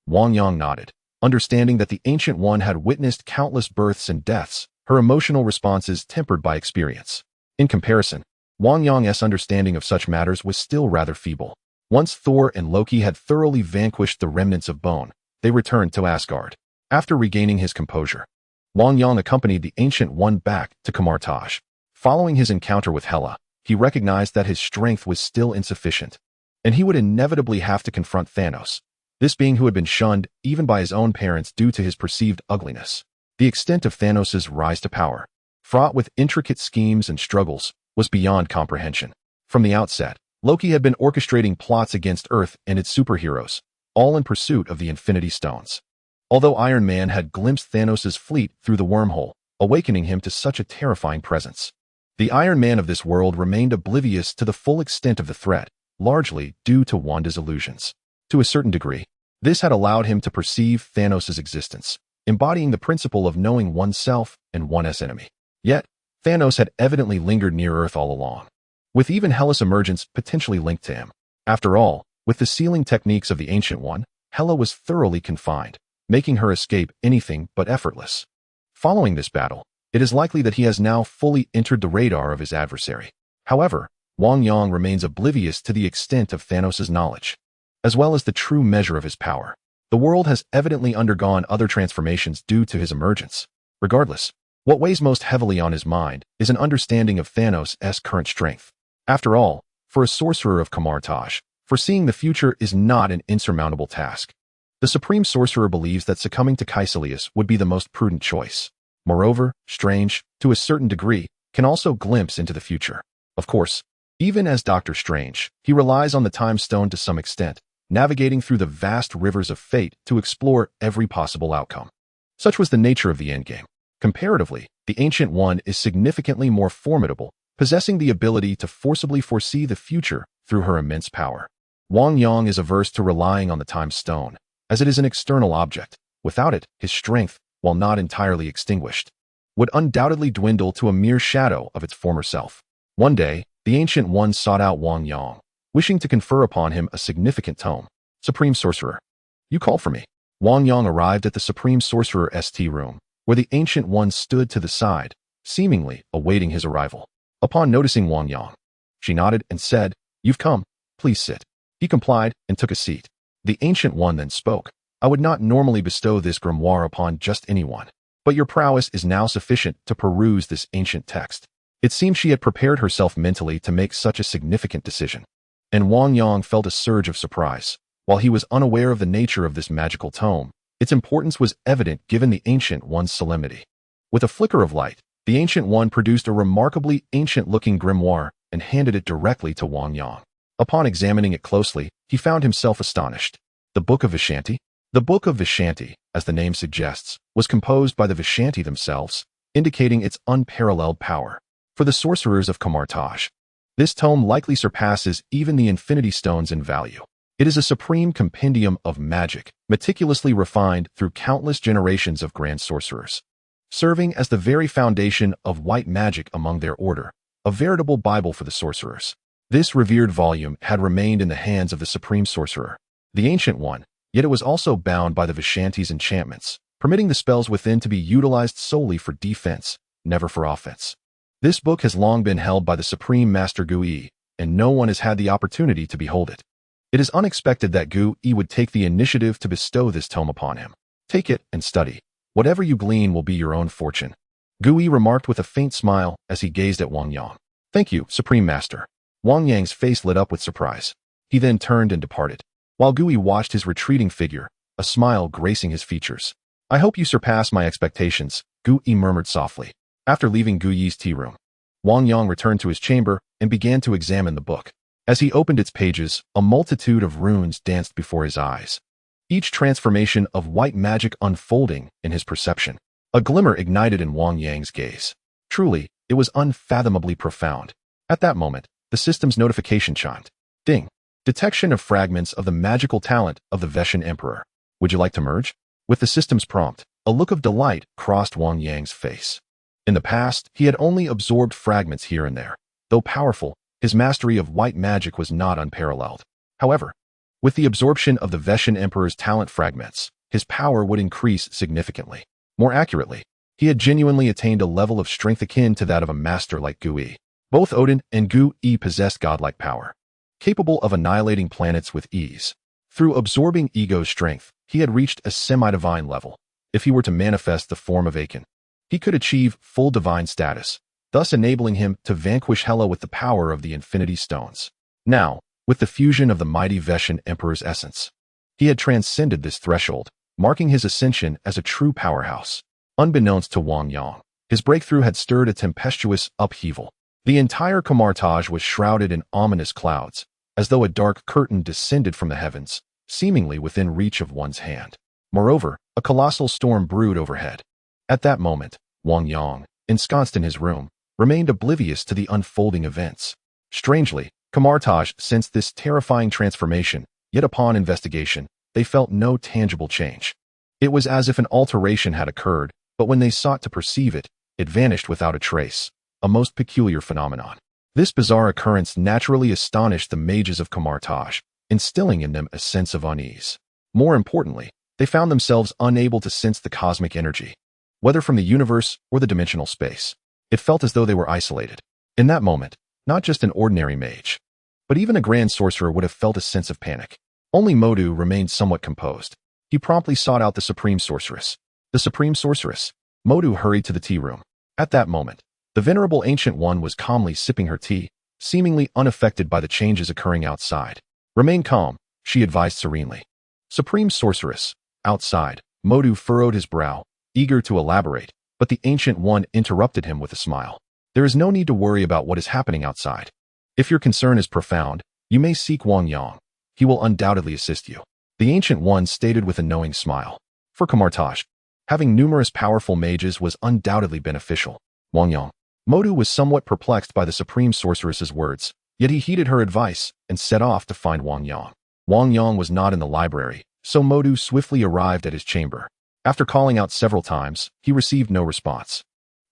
Wang Yang nodded, understanding that the Ancient One had witnessed countless births and deaths, her emotional responses tempered by experience. In comparison, Wang Yang's understanding of such matters was still rather feeble. Once Thor and Loki had thoroughly vanquished the remnants of bone, they returned to Asgard. After regaining his composure, Wang Yang accompanied the Ancient One back to Kamar-Taj. Following his encounter with Hela, he recognized that his strength was still insufficient, and he would inevitably have to confront Thanos, this being who had been shunned even by his own parents due to his perceived ugliness. The extent of Thanos' rise to power, fraught with intricate schemes and struggles, was beyond comprehension. From the outset, Loki had been orchestrating plots against Earth and its superheroes, all in pursuit of the Infinity Stones. Although Iron Man had glimpsed Thanos' fleet through the wormhole, awakening him to such a terrifying presence, the Iron Man of this world remained oblivious to the full extent of the threat, largely due to Wanda's illusions. To a certain degree, this had allowed him to perceive Thanos' existence, embodying the principle of knowing oneself and one's enemy. Yet, Thanos had evidently lingered near Earth all along, with even Hela's emergence potentially linked to him. After all, with the sealing techniques of the Ancient One, Hela was thoroughly confined, making her escape anything but effortless. Following this battle, it is likely that he has now fully entered the radar of his adversary. However, Wang Yang remains oblivious to the extent of Thanos' knowledge, as well as the true measure of his power. The world has evidently undergone other transformations due to his emergence. Regardless, what weighs most heavily on his mind is an understanding of Thanos' current strength. After all, for a sorcerer of Kamar-Taj, foreseeing the future is not an insurmountable task. The Supreme Sorcerer believes that succumbing to Caecilius would be the most prudent choice. Moreover, Strange, to a certain degree, can also glimpse into the future. Of course, even as Doctor Strange, he relies on the Time Stone to some extent, navigating through the vast rivers of fate to explore every possible outcome. Such was the nature of the endgame. Comparatively, the Ancient One is significantly more formidable, possessing the ability to forcibly foresee the future through her immense power. Wang Yang is averse to relying on the Time Stone, as it is an external object. Without it, his strength, while not entirely extinguished, would undoubtedly dwindle to a mere shadow of its former self. One day, the Ancient One sought out Wang Yang, wishing to confer upon him a significant tome. Supreme Sorcerer, you called for me. Wang Yang arrived at the Supreme Sorcerer's tea room, where the Ancient One stood to the side, seemingly awaiting his arrival. Upon noticing Wang Yang, she nodded and said, "You've come, please sit." He complied and took a seat. The Ancient One then spoke. "I would not normally bestow this grimoire upon just anyone, but your prowess is now sufficient to peruse this ancient text." It seemed she had prepared herself mentally to make such a significant decision, and Wang Yang felt a surge of surprise. While he was unaware of the nature of this magical tome, its importance was evident given the Ancient One's solemnity. With a flicker of light, the Ancient One produced a remarkably ancient-looking grimoire and handed it directly to Wang Yang. Upon examining it closely, he found himself astonished. The Book of Vishanti? The Book of Vishanti, as the name suggests, was composed by the Vishanti themselves, indicating its unparalleled power. For the sorcerers of Kamar-Taj, this tome likely surpasses even the Infinity Stones in value. It is a supreme compendium of magic, meticulously refined through countless generations of grand sorcerers, serving as the very foundation of white magic among their order, a veritable Bible for the sorcerers. This revered volume had remained in the hands of the Supreme Sorcerer, the Ancient One, yet it was also bound by the Vishanti's enchantments, permitting the spells within to be utilized solely for defense, never for offense. This book has long been held by the Supreme Master Gu-Yi, and no one has had the opportunity to behold it. It is unexpected that Gu-Yi would take the initiative to bestow this tome upon him. "Take it and study. Whatever you glean will be your own fortune," Gu-Yi remarked with a faint smile as he gazed at Wang Yang. "Thank you, Supreme Master." Wang Yang's face lit up with surprise. He then turned and departed, while Gu-Yi watched his retreating figure, a smile gracing his features. "I hope you surpass my expectations," Gu-Yi murmured softly. After leaving Gu-Yi's tea room, Wang Yang returned to his chamber and began to examine the book. As he opened its pages, a multitude of runes danced before his eyes, each transformation of white magic unfolding in his perception. A glimmer ignited in Wang Yang's gaze. Truly, it was unfathomably profound. At that moment, the system's notification chimed. Ding. Detection of fragments of the magical talent of the Veshan Emperor. Would you like to merge? With the system's prompt, a look of delight crossed Wang Yang's face. In the past, he had only absorbed fragments here and there. Though powerful, his mastery of white magic was not unparalleled. However, with the absorption of the Veshan Emperor's talent fragments, his power would increase significantly. More accurately, he had genuinely attained a level of strength akin to that of a master like Gu-Yi. Both Odin and Gu-E possessed godlike power, capable of annihilating planets with ease. Through absorbing Ego's strength, he had reached a semi-divine level. If he were to manifest the form of Akin, he could achieve full divine status, thus enabling him to vanquish Hela with the power of the Infinity Stones. Now, with the fusion of the mighty Veshan Emperor's essence, he had transcended this threshold, marking his ascension as a true powerhouse. Unbeknownst to Wang Yang, his breakthrough had stirred a tempestuous upheaval. The entire Kamar-Taj was shrouded in ominous clouds, as though a dark curtain descended from the heavens, seemingly within reach of one's hand. Moreover, a colossal storm brewed overhead. At that moment, Wang Yang, ensconced in his room, remained oblivious to the unfolding events. Strangely, Kamar-Taj sensed this terrifying transformation, yet upon investigation, they felt no tangible change. It was as if an alteration had occurred, but when they sought to perceive it, it vanished without a trace, a most peculiar phenomenon. This bizarre occurrence naturally astonished the mages of Kamar-Taj, instilling in them a sense of unease. More importantly, they found themselves unable to sense the cosmic energy, whether from the universe or the dimensional space. It felt as though they were isolated. In that moment, not just an ordinary mage, but even a grand sorcerer would have felt a sense of panic. Only Modu remained somewhat composed. He promptly sought out the Supreme Sorceress. The Supreme Sorceress. Modu hurried to the tea room. At that moment, the venerable Ancient One was calmly sipping her tea, seemingly unaffected by the changes occurring outside. Remain calm, she advised serenely. Supreme Sorceress. Outside, Modu furrowed his brow, eager to elaborate, but the Ancient One interrupted him with a smile. There is no need to worry about what is happening outside. If your concern is profound, you may seek Wang Yang. He will undoubtedly assist you. The Ancient One stated with a knowing smile. For Kamar-Taj, having numerous powerful mages was undoubtedly beneficial. Wang Yang. Modu was somewhat perplexed by the Supreme Sorceress's words, yet he heeded her advice and set off to find Wang Yang. Wang Yang was not in the library, so Modu swiftly arrived at his chamber. After calling out several times, he received no response.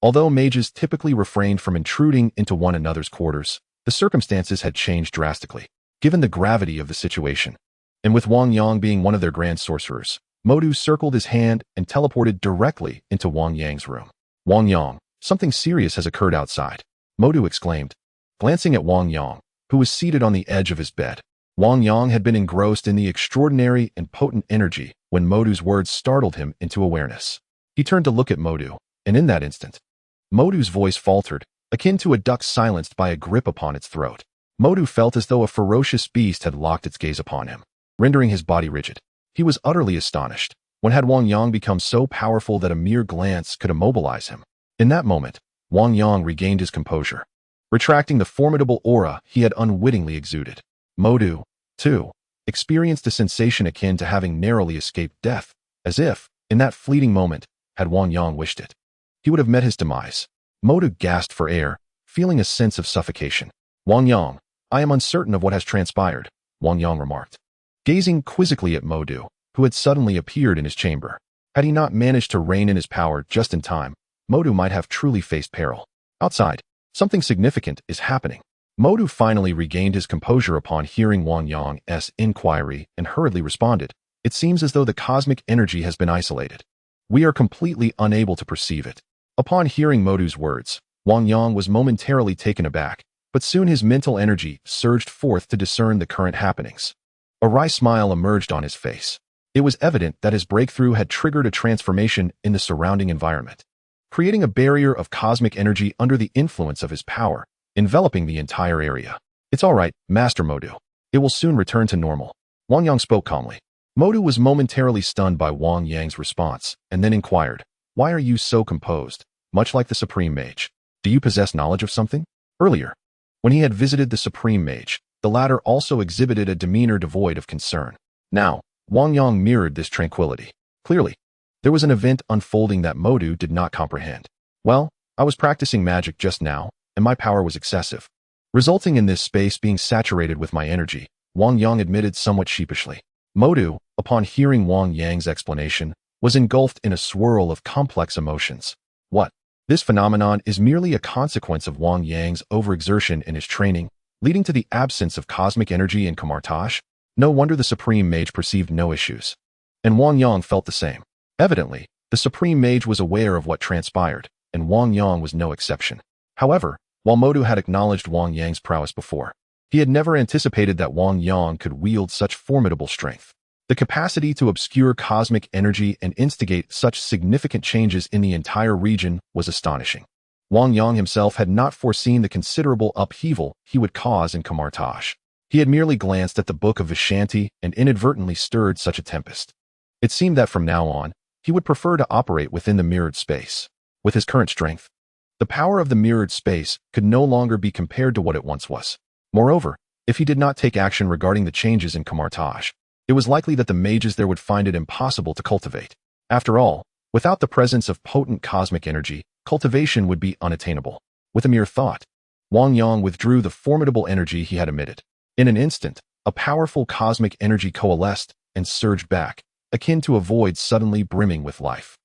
Although mages typically refrained from intruding into one another's quarters, the circumstances had changed drastically, given the gravity of the situation. And with Wang Yang being one of their grand sorcerers, Modu circled his hand and teleported directly into Wang Yang's room. Wang Yang, something serious has occurred outside, Modu exclaimed, glancing at Wang Yang, who was seated on the edge of his bed. Wang Yang had been engrossed in the extraordinary and potent energy when Modu's words startled him into awareness. He turned to look at Modu, and in that instant, Modu's voice faltered, akin to a duck silenced by a grip upon its throat. Modu felt as though a ferocious beast had locked its gaze upon him, rendering his body rigid. He was utterly astonished. When had Wang Yang become so powerful that a mere glance could immobilize him? In that moment, Wang Yang regained his composure, retracting the formidable aura he had unwittingly exuded. Modu, too, experienced a sensation akin to having narrowly escaped death, as if, in that fleeting moment, had Wang Yang wished it, he would have met his demise. Modu gasped for air, feeling a sense of suffocation. Wang Yang, I am uncertain of what has transpired, Wang Yang remarked, gazing quizzically at Modu, who had suddenly appeared in his chamber. Had he not managed to rein in his power just in time, Modu might have truly faced peril. Outside, something significant is happening. Modu finally regained his composure upon hearing Wang Yang's inquiry and hurriedly responded. It seems as though the cosmic energy has been isolated. We are completely unable to perceive it. Upon hearing Modu's words, Wang Yang was momentarily taken aback, but soon his mental energy surged forth to discern the current happenings. A wry smile emerged on his face. It was evident that his breakthrough had triggered a transformation in the surrounding environment, creating a barrier of cosmic energy under the influence of his power, enveloping the entire area. It's all right, Master Modu. It will soon return to normal. Wang Yang spoke calmly. Modu was momentarily stunned by Wang Yang's response, and then inquired, why are you so composed, much like the Supreme Mage? Do you possess knowledge of something? Earlier, when he had visited the Supreme Mage, the latter also exhibited a demeanor devoid of concern. Now, Wang Yang mirrored this tranquility. Clearly, there was an event unfolding that Modu did not comprehend. Well, I was practicing magic just now, and my power was excessive, resulting in this space being saturated with my energy, Wang Yang admitted somewhat sheepishly. Modu, upon hearing Wang Yang's explanation, was engulfed in a swirl of complex emotions. What? This phenomenon is merely a consequence of Wang Yang's overexertion in his training, leading to the absence of cosmic energy in Kamar-Taj? No wonder the Supreme Mage perceived no issues. And Wang Yang felt the same. Evidently, the Supreme Mage was aware of what transpired, and Wang Yang was no exception. However, While Modu had acknowledged Wang Yang's prowess before, he had never anticipated that Wang Yang could wield such formidable strength. The capacity to obscure cosmic energy and instigate such significant changes in the entire region was astonishing. Wang Yang himself had not foreseen the considerable upheaval he would cause in Kamar-Taj. He had merely glanced at the Book of Vishanti and inadvertently stirred such a tempest. It seemed that from now on, he would prefer to operate within the mirrored space. With his current strength, the power of the mirrored space could no longer be compared to what it once was. Moreover, if he did not take action regarding the changes in Kamar-Taj, it was likely that the mages there would find it impossible to cultivate. After all, without the presence of potent cosmic energy, cultivation would be unattainable. With a mere thought, Wang Yang withdrew the formidable energy he had emitted. In an instant, a powerful cosmic energy coalesced and surged back, akin to a void suddenly brimming with life.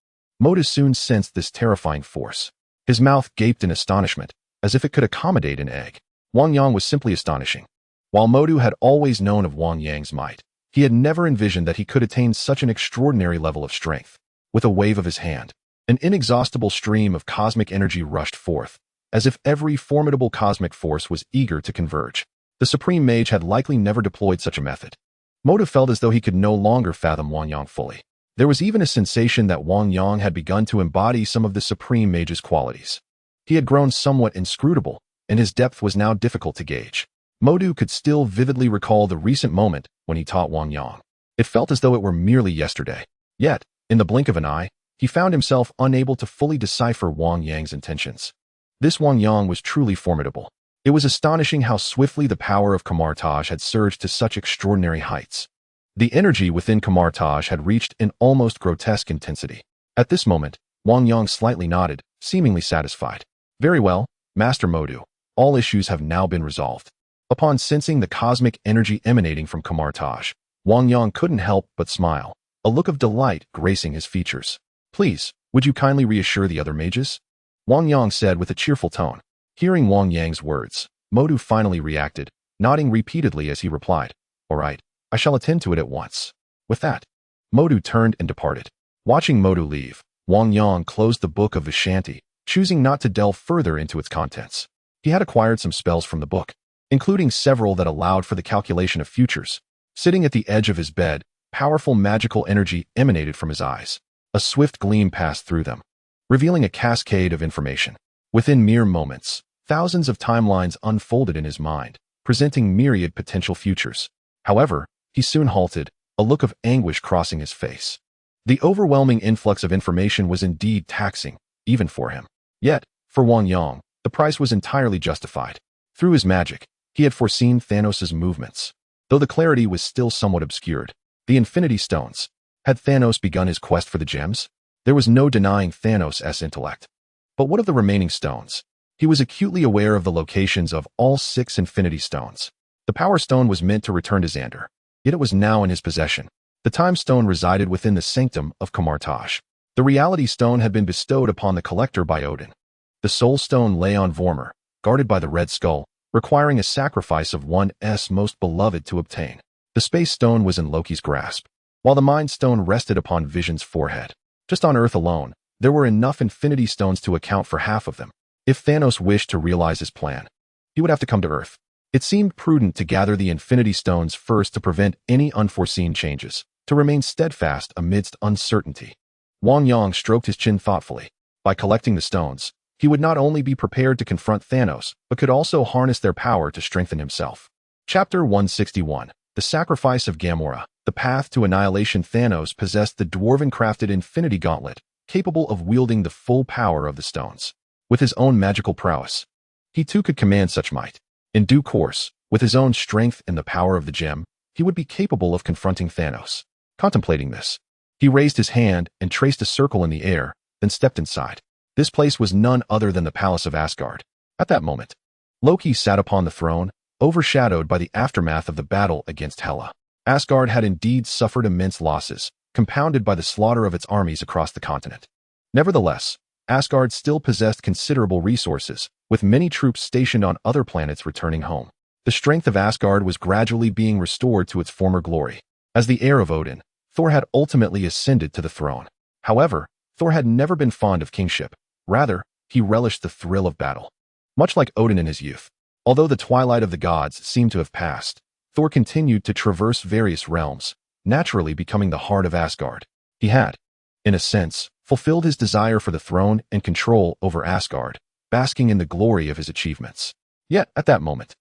Modu soon sensed this terrifying force. His mouth gaped in astonishment, as if it could accommodate an egg. Wang Yang was simply astonishing. While Modu had always known of Wang Yang's might, he had never envisioned that he could attain such an extraordinary level of strength. With a wave of his hand, an inexhaustible stream of cosmic energy rushed forth, as if every formidable cosmic force was eager to converge. The Supreme Mage had likely never deployed such a method. Modu felt as though he could no longer fathom Wang Yang fully. There was even a sensation that Wang Yang had begun to embody some of the Supreme Mage's qualities. He had grown somewhat inscrutable, and his depth was now difficult to gauge. Modu could still vividly recall the recent moment when he taught Wang Yang. It felt as though it were merely yesterday. Yet, in the blink of an eye, he found himself unable to fully decipher Wang Yang's intentions. This Wang Yang was truly formidable. It was astonishing how swiftly the power of Kamar-Taj had surged to such extraordinary heights. The energy within Kamar-Taj had reached an almost grotesque intensity. At this moment, Wang Yang slightly nodded, seemingly satisfied. Very well, Master Modu. All issues have now been resolved. Upon sensing the cosmic energy emanating from Kamar-Taj, Wang Yang couldn't help but smile, a look of delight gracing his features. Please, would you kindly reassure the other mages? Wang Yang said with a cheerful tone. Hearing Wang Yang's words, Modu finally reacted, nodding repeatedly as he replied, "All right, I shall attend to it at once." With that, Modu turned and departed. Watching Modu leave, Wang Yang closed the Book of Vishanti, choosing not to delve further into its contents. He had acquired some spells from the book, including several that allowed for the calculation of futures. Sitting at the edge of his bed, powerful magical energy emanated from his eyes. A swift gleam passed through them, revealing a cascade of information. Within mere moments, thousands of timelines unfolded in his mind, presenting myriad potential futures. However, he soon halted, a look of anguish crossing his face. The overwhelming influx of information was indeed taxing, even for him. Yet, for Wang Yang, the price was entirely justified. Through his magic, he had foreseen Thanos' movements. Though the clarity was still somewhat obscured, the Infinity Stones. Had Thanos begun his quest for the gems? There was no denying Thanos' intellect. But what of the remaining stones? He was acutely aware of the locations of all 6 Infinity Stones. The Power Stone was meant to return to Xander, yet it was now in his possession. The Time Stone resided within the sanctum of Kamar-Taj. The Reality Stone had been bestowed upon the Collector by Odin. The Soul Stone lay on Vormir, guarded by the Red Skull, requiring a sacrifice of one's most beloved to obtain. The Space Stone was in Loki's grasp, while the Mind Stone rested upon Vision's forehead. Just on Earth alone, there were enough Infinity Stones to account for half of them. If Thanos wished to realize his plan, he would have to come to Earth. It seemed prudent to gather the Infinity Stones first to prevent any unforeseen changes, to remain steadfast amidst uncertainty. Wang Yang stroked his chin thoughtfully. By collecting the stones, he would not only be prepared to confront Thanos, but could also harness their power to strengthen himself. Chapter 161. The Sacrifice of Gamora. The path to annihilation. Thanos possessed the dwarven-crafted Infinity Gauntlet, capable of wielding the full power of the stones. With his own magical prowess, he too could command such might. In due course, with his own strength and the power of the gem, he would be capable of confronting Thanos. Contemplating this, he raised his hand and traced a circle in the air, then stepped inside. This place was none other than the Palace of Asgard. At that moment, Loki sat upon the throne, overshadowed by the aftermath of the battle against Hela. Asgard had indeed suffered immense losses, compounded by the slaughter of its armies across the continent. Nevertheless, Asgard still possessed considerable resources, with many troops stationed on other planets returning home. The strength of Asgard was gradually being restored to its former glory. As the heir of Odin, Thor had ultimately ascended to the throne. However, Thor had never been fond of kingship. Rather, he relished the thrill of battle. Much like Odin in his youth. Although the twilight of the gods seemed to have passed, Thor continued to traverse various realms, naturally becoming the heart of Asgard. He had, in a sense, fulfilled his desire for the throne and control over Asgard, basking in the glory of his achievements. Yet, at that moment,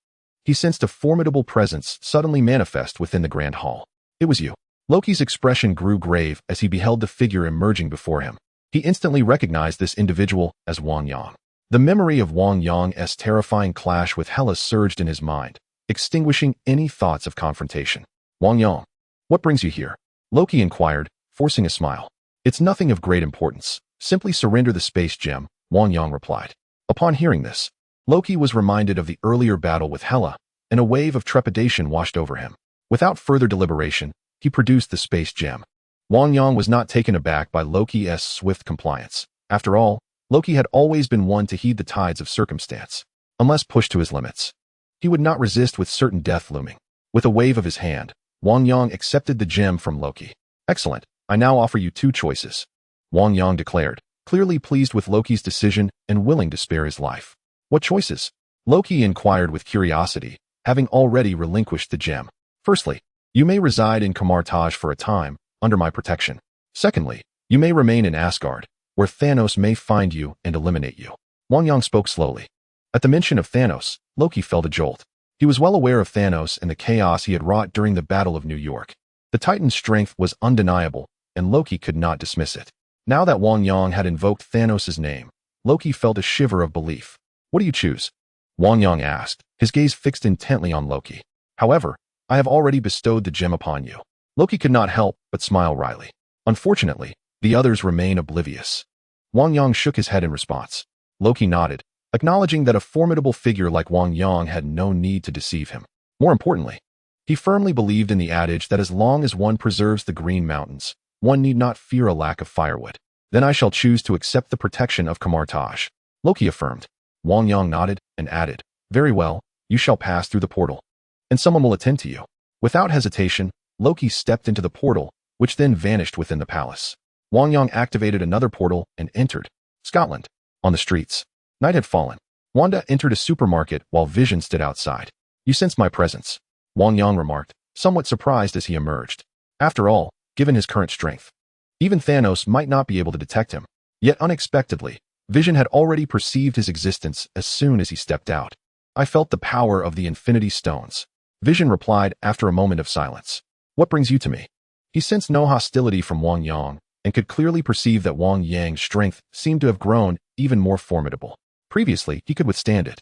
he sensed a formidable presence suddenly manifest within the grand hall. It was you. Loki's expression grew grave as he beheld the figure emerging before him. He instantly recognized this individual as Wang Yang. The memory of Wang Yang's terrifying clash with Hela surged in his mind, extinguishing any thoughts of confrontation. Wang Yang, what brings you here? Loki inquired, forcing a smile. It's nothing of great importance. Simply surrender the space gem, Wang Yang replied. Upon hearing this, Loki was reminded of the earlier battle with Hela, and a wave of trepidation washed over him. Without further deliberation, he produced the space gem. Wang Yang was not taken aback by Loki's swift compliance. After all, Loki had always been one to heed the tides of circumstance. Unless pushed to his limits, he would not resist with certain death looming. With a wave of his hand, Wang Yang accepted the gem from Loki. Excellent. I now offer you two choices, Wang Yang declared, clearly pleased with Loki's decision and willing to spare his life. What choices? Loki inquired with curiosity, having already relinquished the gem. Firstly, you may reside in Kamar-Taj for a time, under my protection. Secondly, you may remain in Asgard, where Thanos may find you and eliminate you. Wang Yang spoke slowly. At the mention of Thanos, Loki felt a jolt. He was well aware of Thanos and the chaos he had wrought during the Battle of New York. The Titan's strength was undeniable, and Loki could not dismiss it. Now that Wang Yang had invoked Thanos' name, Loki felt a shiver of belief. What do you choose? Wang Yang asked, his gaze fixed intently on Loki. However, I have already bestowed the gem upon you. Loki could not help but smile wryly. Unfortunately, the others remain oblivious. Wang Yang shook his head in response. Loki nodded, acknowledging that a formidable figure like Wang Yang had no need to deceive him. More importantly, he firmly believed in the adage that as long as one preserves the Green Mountains, one need not fear a lack of firewood. Then I shall choose to accept the protection of Kamar-Taj, Loki affirmed. Wang Yang nodded and added, very well, you shall pass through the portal, and someone will attend to you. Without hesitation, Loki stepped into the portal, which then vanished within the palace. Wang Yang activated another portal and entered Scotland. On the streets, night had fallen. Wanda entered a supermarket while Vision stood outside. You sense my presence, Wang Yang remarked, somewhat surprised as he emerged. After all, given his current strength, even Thanos might not be able to detect him. Yet unexpectedly, Vision had already perceived his existence as soon as he stepped out. I felt the power of the Infinity Stones, Vision replied after a moment of silence. What brings you to me? He sensed no hostility from Wang Yang, and could clearly perceive that Wang Yang's strength seemed to have grown even more formidable. Previously, he could withstand it,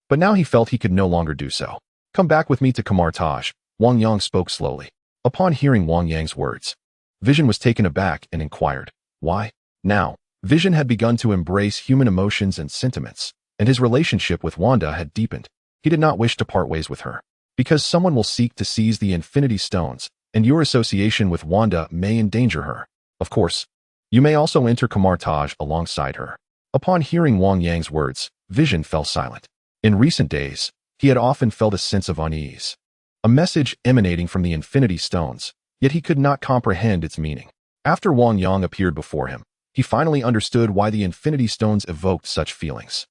but now he felt he could no longer do so. Come back with me to Kamar-Taj, Wang Yang spoke slowly. Upon hearing Wang Yang's words, Vision was taken aback and inquired, why? Now, Vision had begun to embrace human emotions and sentiments, and his relationship with Wanda had deepened. He did not wish to part ways with her, because someone will seek to seize the Infinity Stones, and your association with Wanda may endanger her. Of course, you may also enter Kamar-Taj alongside her. Upon hearing Wang Yang's words, Vision fell silent. In recent days, he had often felt a sense of unease. A message emanating from the Infinity Stones, yet he could not comprehend its meaning. After Wang Yang appeared before him, he finally understood why the Infinity Stones evoked such feelings.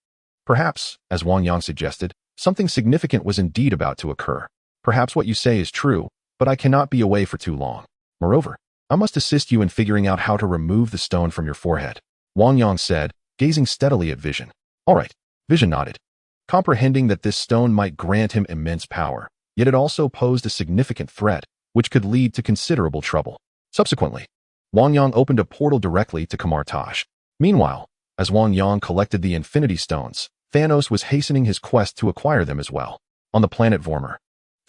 Perhaps, as Wang Yang suggested, something significant was indeed about to occur. Perhaps what you say is true, but I cannot be away for too long. Moreover, I must assist you in figuring out how to remove the stone from your forehead, Wang Yang said, gazing steadily at Vision. All right, Vision nodded, comprehending that this stone might grant him immense power, yet it also posed a significant threat, which could lead to considerable trouble. Subsequently, Wang Yang opened a portal directly to Kamar-Taj. Meanwhile, as Wang Yang collected the Infinity Stones, Thanos was hastening his quest to acquire them as well. On the planet Vormir,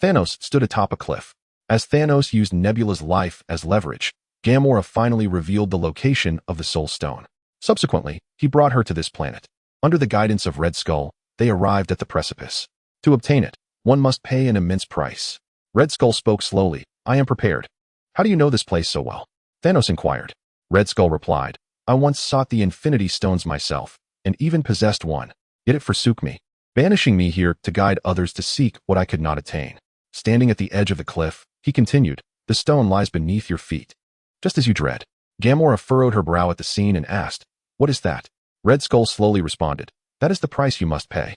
Thanos stood atop a cliff. As Thanos used Nebula's life as leverage, Gamora finally revealed the location of the Soul Stone. Subsequently, he brought her to this planet. Under the guidance of Red Skull, they arrived at the precipice. To obtain it, one must pay an immense price. Red Skull spoke slowly. I am prepared. How do you know this place so well? Thanos inquired. Red Skull replied, I once sought the Infinity Stones myself, and even possessed one, yet it forsook me, banishing me here to guide others to seek what I could not attain. Standing at the edge of the cliff, he continued, the stone lies beneath your feet. Just as you dread. Gamora furrowed her brow at the scene and asked, what is that? Red Skull slowly responded, that is the price you must pay.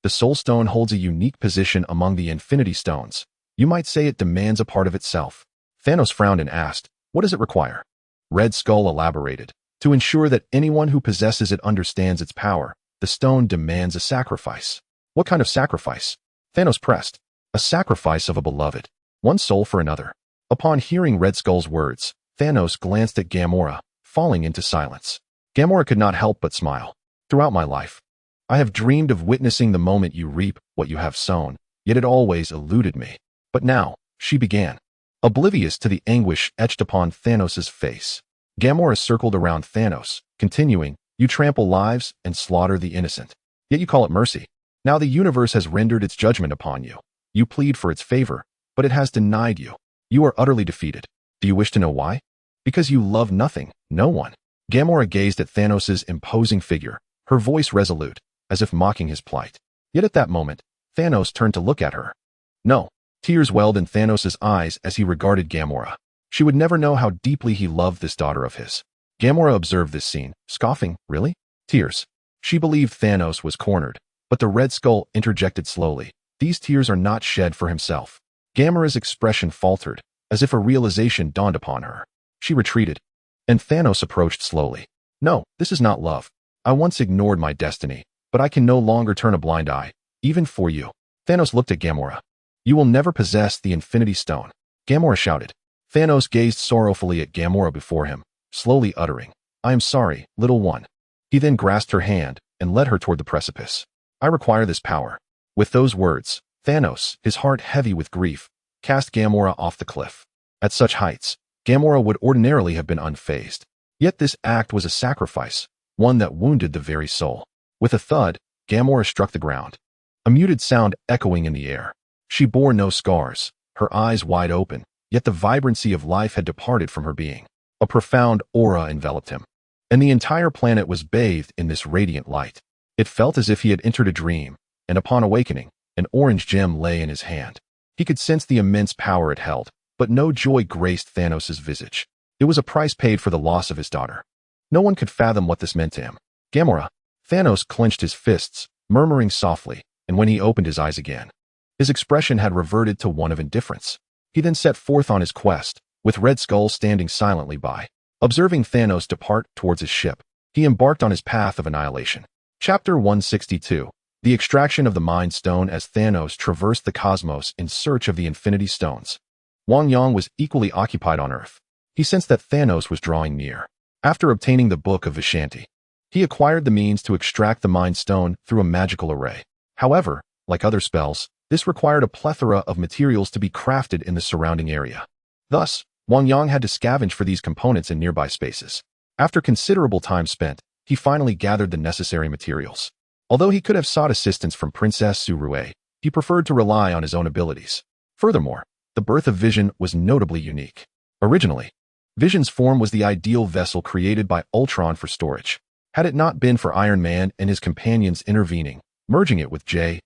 The Soul Stone holds a unique position among the Infinity Stones. You might say it demands a part of itself. Thanos frowned and asked, what does it require? Red Skull elaborated. To ensure that anyone who possesses it understands its power, the stone demands a sacrifice. What kind of sacrifice? Thanos pressed. A sacrifice of a beloved. One soul for another. Upon hearing Red Skull's words, Thanos glanced at Gamora, falling into silence. Gamora could not help but smile. Throughout my life, I have dreamed of witnessing the moment you reap what you have sown, yet it always eluded me. But now, she began. Oblivious to the anguish etched upon Thanos' face. Gamora circled around Thanos, continuing, you trample lives and slaughter the innocent. Yet you call it mercy. Now the universe has rendered its judgment upon you. You plead for its favor, but it has denied you. You are utterly defeated. Do you wish to know why? Because you love nothing, no one. Gamora gazed at Thanos' imposing figure, her voice resolute, as if mocking his plight. Yet at that moment, Thanos turned to look at her. No. Tears welled in Thanos' eyes as he regarded Gamora. She would never know how deeply he loved this daughter of his. Gamora observed this scene, scoffing, really? Tears. She believed Thanos was cornered, but the Red Skull interjected slowly. These tears are not shed for himself. Gamora's expression faltered, as if a realization dawned upon her. She retreated, and Thanos approached slowly. No, this is not love. I once ignored my destiny, but I can no longer turn a blind eye, even for you. Thanos looked at Gamora. You will never possess the Infinity Stone. Gamora shouted. Thanos gazed sorrowfully at Gamora before him, slowly uttering, I am sorry, little one. He then grasped her hand and led her toward the precipice. I require this power. With those words, Thanos, his heart heavy with grief, cast Gamora off the cliff. At such heights, Gamora would ordinarily have been unfazed. Yet this act was a sacrifice, one that wounded the very soul. With a thud, Gamora struck the ground, a muted sound echoing in the air. She bore no scars, her eyes wide open, yet the vibrancy of life had departed from her being. A profound aura enveloped him, and the entire planet was bathed in this radiant light. It felt as if he had entered a dream, and upon awakening, an orange gem lay in his hand. He could sense the immense power it held, but no joy graced Thanos' visage. It was a price paid for the loss of his daughter. No one could fathom what this meant to him. Gamora. Thanos clenched his fists, murmuring softly, and when he opened his eyes again, his expression had reverted to one of indifference. He then set forth on his quest, with Red Skull standing silently by. Observing Thanos depart towards his ship, he embarked on his path of annihilation. Chapter 162. The extraction of the Mind Stone. As Thanos traversed the cosmos in search of the Infinity Stones, Wang Yang was equally occupied on Earth. He sensed that Thanos was drawing near. After obtaining the Book of Vishanti, he acquired the means to extract the Mind Stone through a magical array. However, like other spells, this required a plethora of materials to be crafted in the surrounding area. Thus, Wang Yang had to scavenge for these components in nearby spaces. After considerable time spent, he finally gathered the necessary materials. Although he could have sought assistance from Princess Su-Rue, he preferred to rely on his own abilities. Furthermore, the birth of Vision was notably unique. Originally, Vision's form was the ideal vessel created by Ultron for storage. Had it not been for Iron Man and his companions intervening, merging it with J.A.R.V.I.S.S.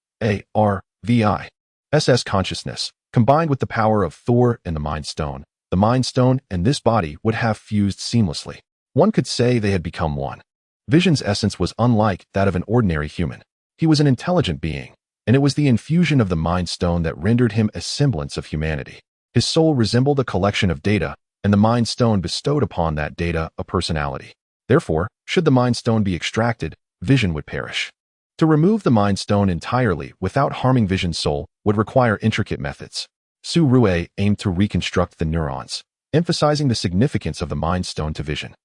consciousness, combined with the power of Thor and the Mind Stone and this body would have fused seamlessly. One could say they had become one. Vision's essence was unlike that of an ordinary human. He was an intelligent being, and it was the infusion of the Mind Stone that rendered him a semblance of humanity. His soul resembled a collection of data, and the Mind Stone bestowed upon that data a personality. Therefore, should the Mind Stone be extracted, Vision would perish. To remove the Mind Stone entirely without harming Vision's soul would require intricate methods. Su-Rue aimed to reconstruct the neurons, emphasizing the significance of the Mind Stone to Vision.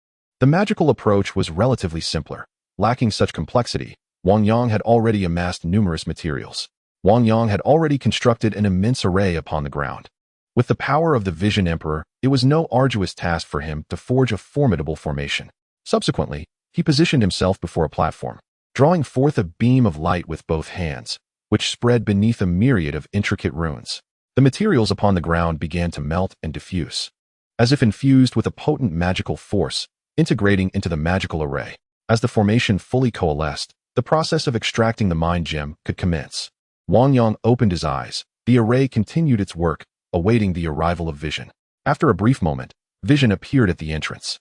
The magical approach was relatively simpler. Lacking such complexity, Wang Yang had already amassed numerous materials. Wang Yang had already constructed an immense array upon the ground. With the power of the Vision Emperor, it was no arduous task for him to forge a formidable formation. Subsequently, he positioned himself before a platform, drawing forth a beam of light with both hands, which spread beneath a myriad of intricate runes. The materials upon the ground began to melt and diffuse, as if infused with a potent magical force, integrating into the magical array. As the formation fully coalesced, the process of extracting the Mind Gem could commence. Wang Yang opened his eyes. The array continued its work, awaiting the arrival of Vision. After a brief moment, Vision appeared at the entrance.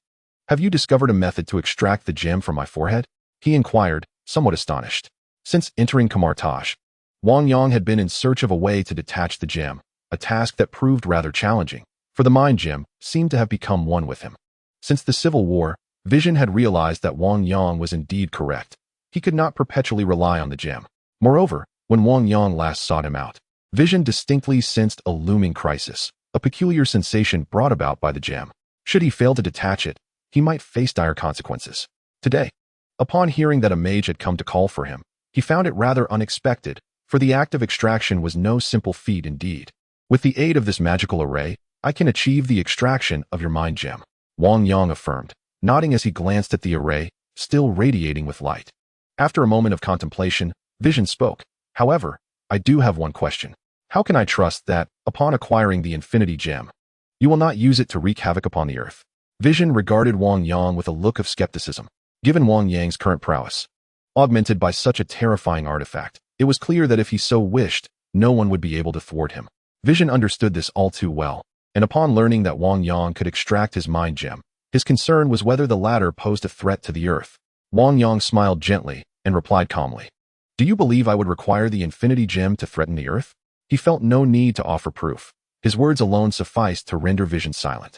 Have you discovered a method to extract the gem from my forehead? He inquired, somewhat astonished. Since entering Kamar-Taj, Wang Yang had been in search of a way to detach the gem, a task that proved rather challenging, for the mind gem seemed to have become one with him. Since the Civil War, Vision had realized that Wang Yang was indeed correct. He could not perpetually rely on the gem. Moreover, when Wang Yang last sought him out, Vision distinctly sensed a looming crisis, a peculiar sensation brought about by the gem. Should he fail to detach it, he might face dire consequences. Today, upon hearing that a mage had come to call for him, he found it rather unexpected, for the act of extraction was no simple feat indeed. With the aid of this magical array, I can achieve the extraction of your mind gem, Wang Yang affirmed, nodding as he glanced at the array, still radiating with light. After a moment of contemplation, Vision spoke. However, I do have one question. How can I trust that, upon acquiring the infinity gem, you will not use it to wreak havoc upon the earth? Vision regarded Wang Yang with a look of skepticism. Given Wang Yang's current prowess, augmented by such a terrifying artifact, it was clear that if he so wished, no one would be able to thwart him. Vision understood this all too well, and upon learning that Wang Yang could extract his mind gem, his concern was whether the latter posed a threat to the earth. Wang Yang smiled gently and replied calmly, "Do you believe I would require the infinity gem to threaten the earth?" He felt no need to offer proof. His words alone sufficed to render Vision silent.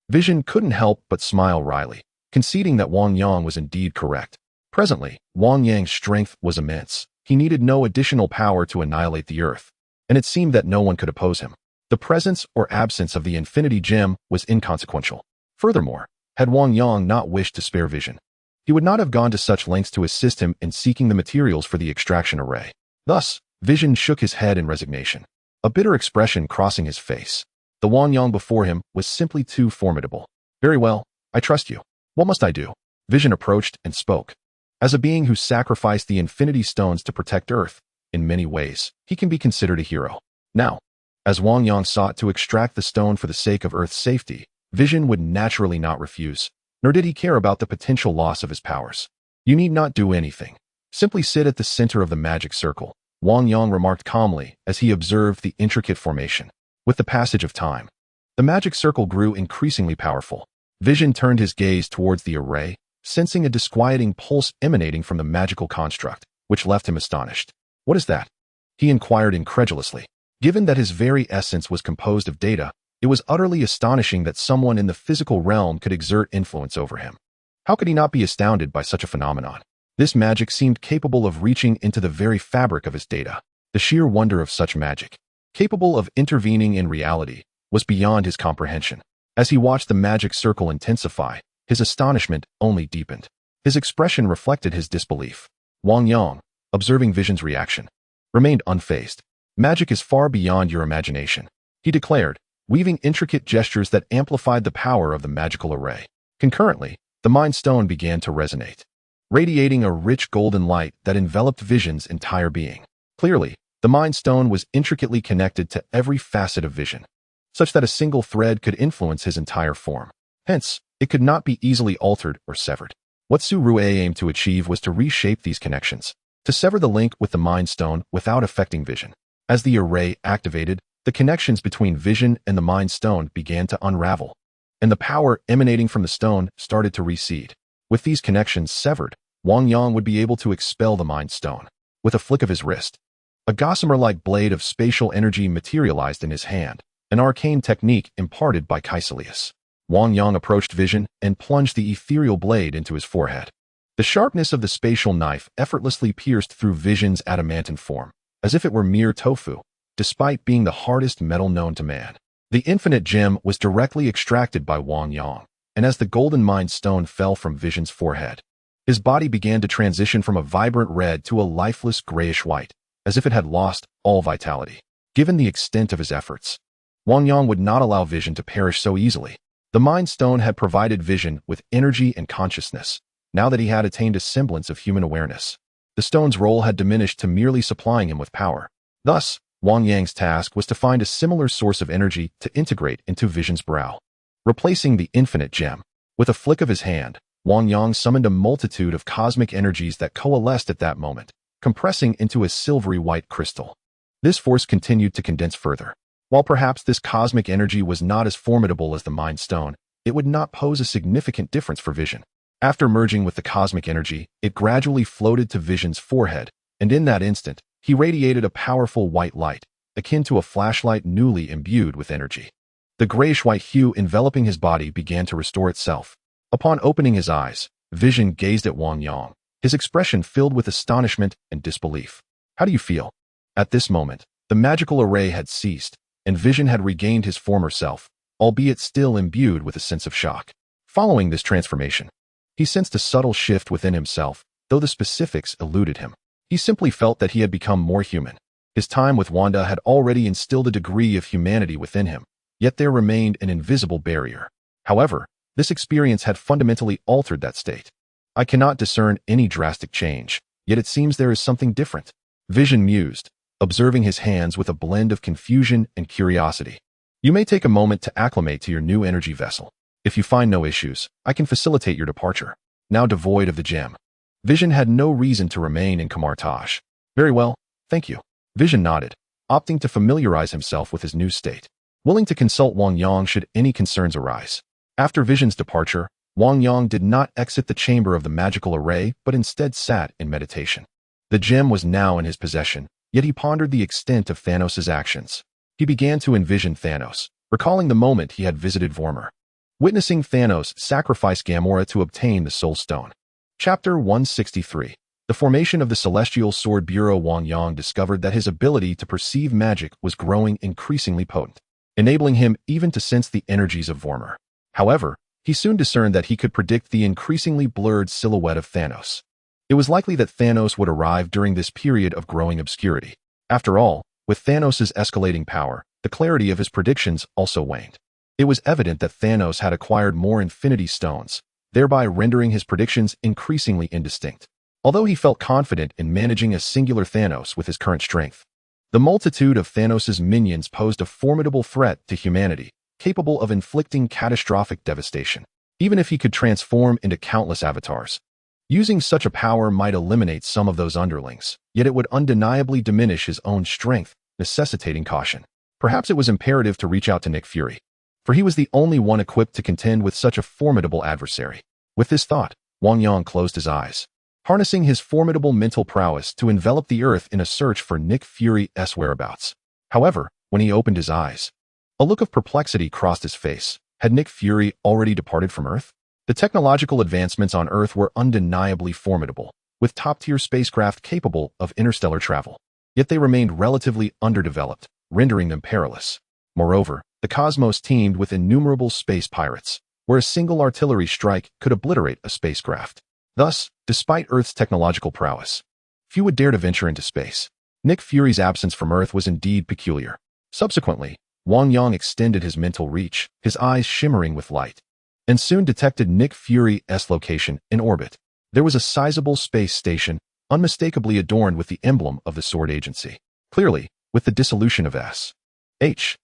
Vision couldn't help but smile wryly, conceding that Wang Yang was indeed correct. Presently, Wang Yang's strength was immense. He needed no additional power to annihilate the earth, and it seemed that no one could oppose him. The presence or absence of the infinity gem was inconsequential. Furthermore, had Wang Yang not wished to spare Vision, he would not have gone to such lengths to assist him in seeking the materials for the extraction array. Thus, Vision shook his head in resignation, a bitter expression crossing his face. The Wang Yang before him was simply too formidable. "Very well, I trust you. What must I do?" Vision approached and spoke. As a being who sacrificed the infinity stones to protect Earth, in many ways, he can be considered a hero. Now, as Wang Yang sought to extract the stone for the sake of Earth's safety, Vision would naturally not refuse, nor did he care about the potential loss of his powers. "You need not do anything. Simply sit at the center of the magic circle," Wang Yang remarked calmly as he observed the intricate formation. With the passage of time, the magic circle grew increasingly powerful. Vision turned his gaze towards the array, sensing a disquieting pulse emanating from the magical construct, which left him astonished. "What is that?" he inquired incredulously. Given that his very essence was composed of data, it was utterly astonishing that someone in the physical realm could exert influence over him. How could he not be astounded by such a phenomenon? This magic seemed capable of reaching into the very fabric of his data. The sheer wonder of such magic, capable of intervening in reality, was beyond his comprehension. As he watched the magic circle intensify, his astonishment only deepened. His expression reflected his disbelief. Wang Yang, observing Vision's reaction, remained unfazed. "Magic is far beyond your imagination," he declared, weaving intricate gestures that amplified the power of the magical array. Concurrently, the Mind Stone began to resonate, radiating a rich golden light that enveloped Vision's entire being. Clearly, the Mind Stone was intricately connected to every facet of Vision, such that a single thread could influence his entire form. Hence, it could not be easily altered or severed. What Su Rue aimed to achieve was to reshape these connections, to sever the link with the Mind Stone without affecting Vision. As the array activated, the connections between Vision and the Mind Stone began to unravel, and the power emanating from the stone started to recede. With these connections severed, Wang Yang would be able to expel the Mind Stone. With a flick of his wrist, a gossamer-like blade of spatial energy materialized in his hand, an arcane technique imparted by Caecilius. Wang Yang approached Vision and plunged the ethereal blade into his forehead. The sharpness of the spatial knife effortlessly pierced through Vision's adamantine form, as if it were mere tofu, despite being the hardest metal known to man. The infinite gem was directly extracted by Wang Yang, and as the golden Mind Stone fell from Vision's forehead, his body began to transition from a vibrant red to a lifeless grayish white, as if it had lost all vitality. Given the extent of his efforts, Wang Yang would not allow Vision to perish so easily. The Mind Stone had provided Vision with energy and consciousness, now that he had attained a semblance of human awareness. The stone's role had diminished to merely supplying him with power. Thus, Wang Yang's task was to find a similar source of energy to integrate into Vision's brow, replacing the infinite gem. With a flick of his hand, Wang Yang summoned a multitude of cosmic energies that coalesced at that moment, compressing into a silvery white crystal. This force continued to condense further. While perhaps this cosmic energy was not as formidable as the Mind Stone, it would not pose a significant difference for Vision. After merging with the cosmic energy, it gradually floated to Vision's forehead and in that instant, he radiated a powerful white light, akin to a flashlight newly imbued with energy. The grayish-white hue enveloping his body began to restore itself. Upon opening his eyes, Vision gazed at Wang Yang, his expression filled with astonishment and disbelief. "How do you feel?" At this moment, the magical array had ceased, and Vision had regained his former self, albeit still imbued with a sense of shock. Following this transformation, he sensed a subtle shift within himself, though the specifics eluded him. He simply felt that he had become more human. His time with Wanda had already instilled a degree of humanity within him, yet there remained an invisible barrier. However, this experience had fundamentally altered that state. "I cannot discern any drastic change, yet it seems there is something different," Vision mused, observing his hands with a blend of confusion and curiosity. "You may take a moment to acclimate to your new energy vessel. If you find no issues, I can facilitate your departure." Now devoid of the gem, Vision had no reason to remain in Kamar-Taj. "Very well, thank you." Vision nodded, opting to familiarize himself with his new state, willing to consult Wang Yang should any concerns arise. After Vision's departure, Wang Yang did not exit the chamber of the magical array but instead sat in meditation. The gem was now in his possession, yet he pondered the extent of Thanos' actions. He began to envision Thanos, recalling the moment he had visited Vormir, witnessing Thanos sacrifice Gamora to obtain the Soul Stone. Chapter 163. The formation of the Celestial Sword Bureau. Wang Yang discovered that his ability to perceive magic was growing increasingly potent, enabling him even to sense the energies of Vormir. However, he soon discerned that he could predict the increasingly blurred silhouette of Thanos. It was likely that Thanos would arrive during this period of growing obscurity. After all, with Thanos' escalating power, the clarity of his predictions also waned. It was evident that Thanos had acquired more Infinity Stones, thereby rendering his predictions increasingly indistinct. Although he felt confident in managing a singular Thanos with his current strength, the multitude of Thanos' minions posed a formidable threat to humanity, capable of inflicting catastrophic devastation. Even if he could transform into countless avatars, using such a power might eliminate some of those underlings, yet it would undeniably diminish his own strength, necessitating caution. Perhaps it was imperative to reach out to Nick Fury, for he was the only one equipped to contend with such a formidable adversary. With this thought, Wang Yang closed his eyes, harnessing his formidable mental prowess to envelop the earth in a search for Nick Fury's whereabouts. However, when he opened his eyes, a look of perplexity crossed his face. Had Nick Fury already departed from Earth? The technological advancements on Earth were undeniably formidable, with top-tier spacecraft capable of interstellar travel. Yet they remained relatively underdeveloped, rendering them perilous. Moreover, the cosmos teemed with innumerable space pirates, where a single artillery strike could obliterate a spacecraft. Thus, despite Earth's technological prowess, few would dare to venture into space. Nick Fury's absence from Earth was indeed peculiar. Subsequently, Wang Yang extended his mental reach, his eyes shimmering with light, and soon detected Nick Fury's location in orbit. There was a sizable space station, unmistakably adorned with the emblem of the Sword Agency. Clearly, with the dissolution of S.H.I.E.L.D.,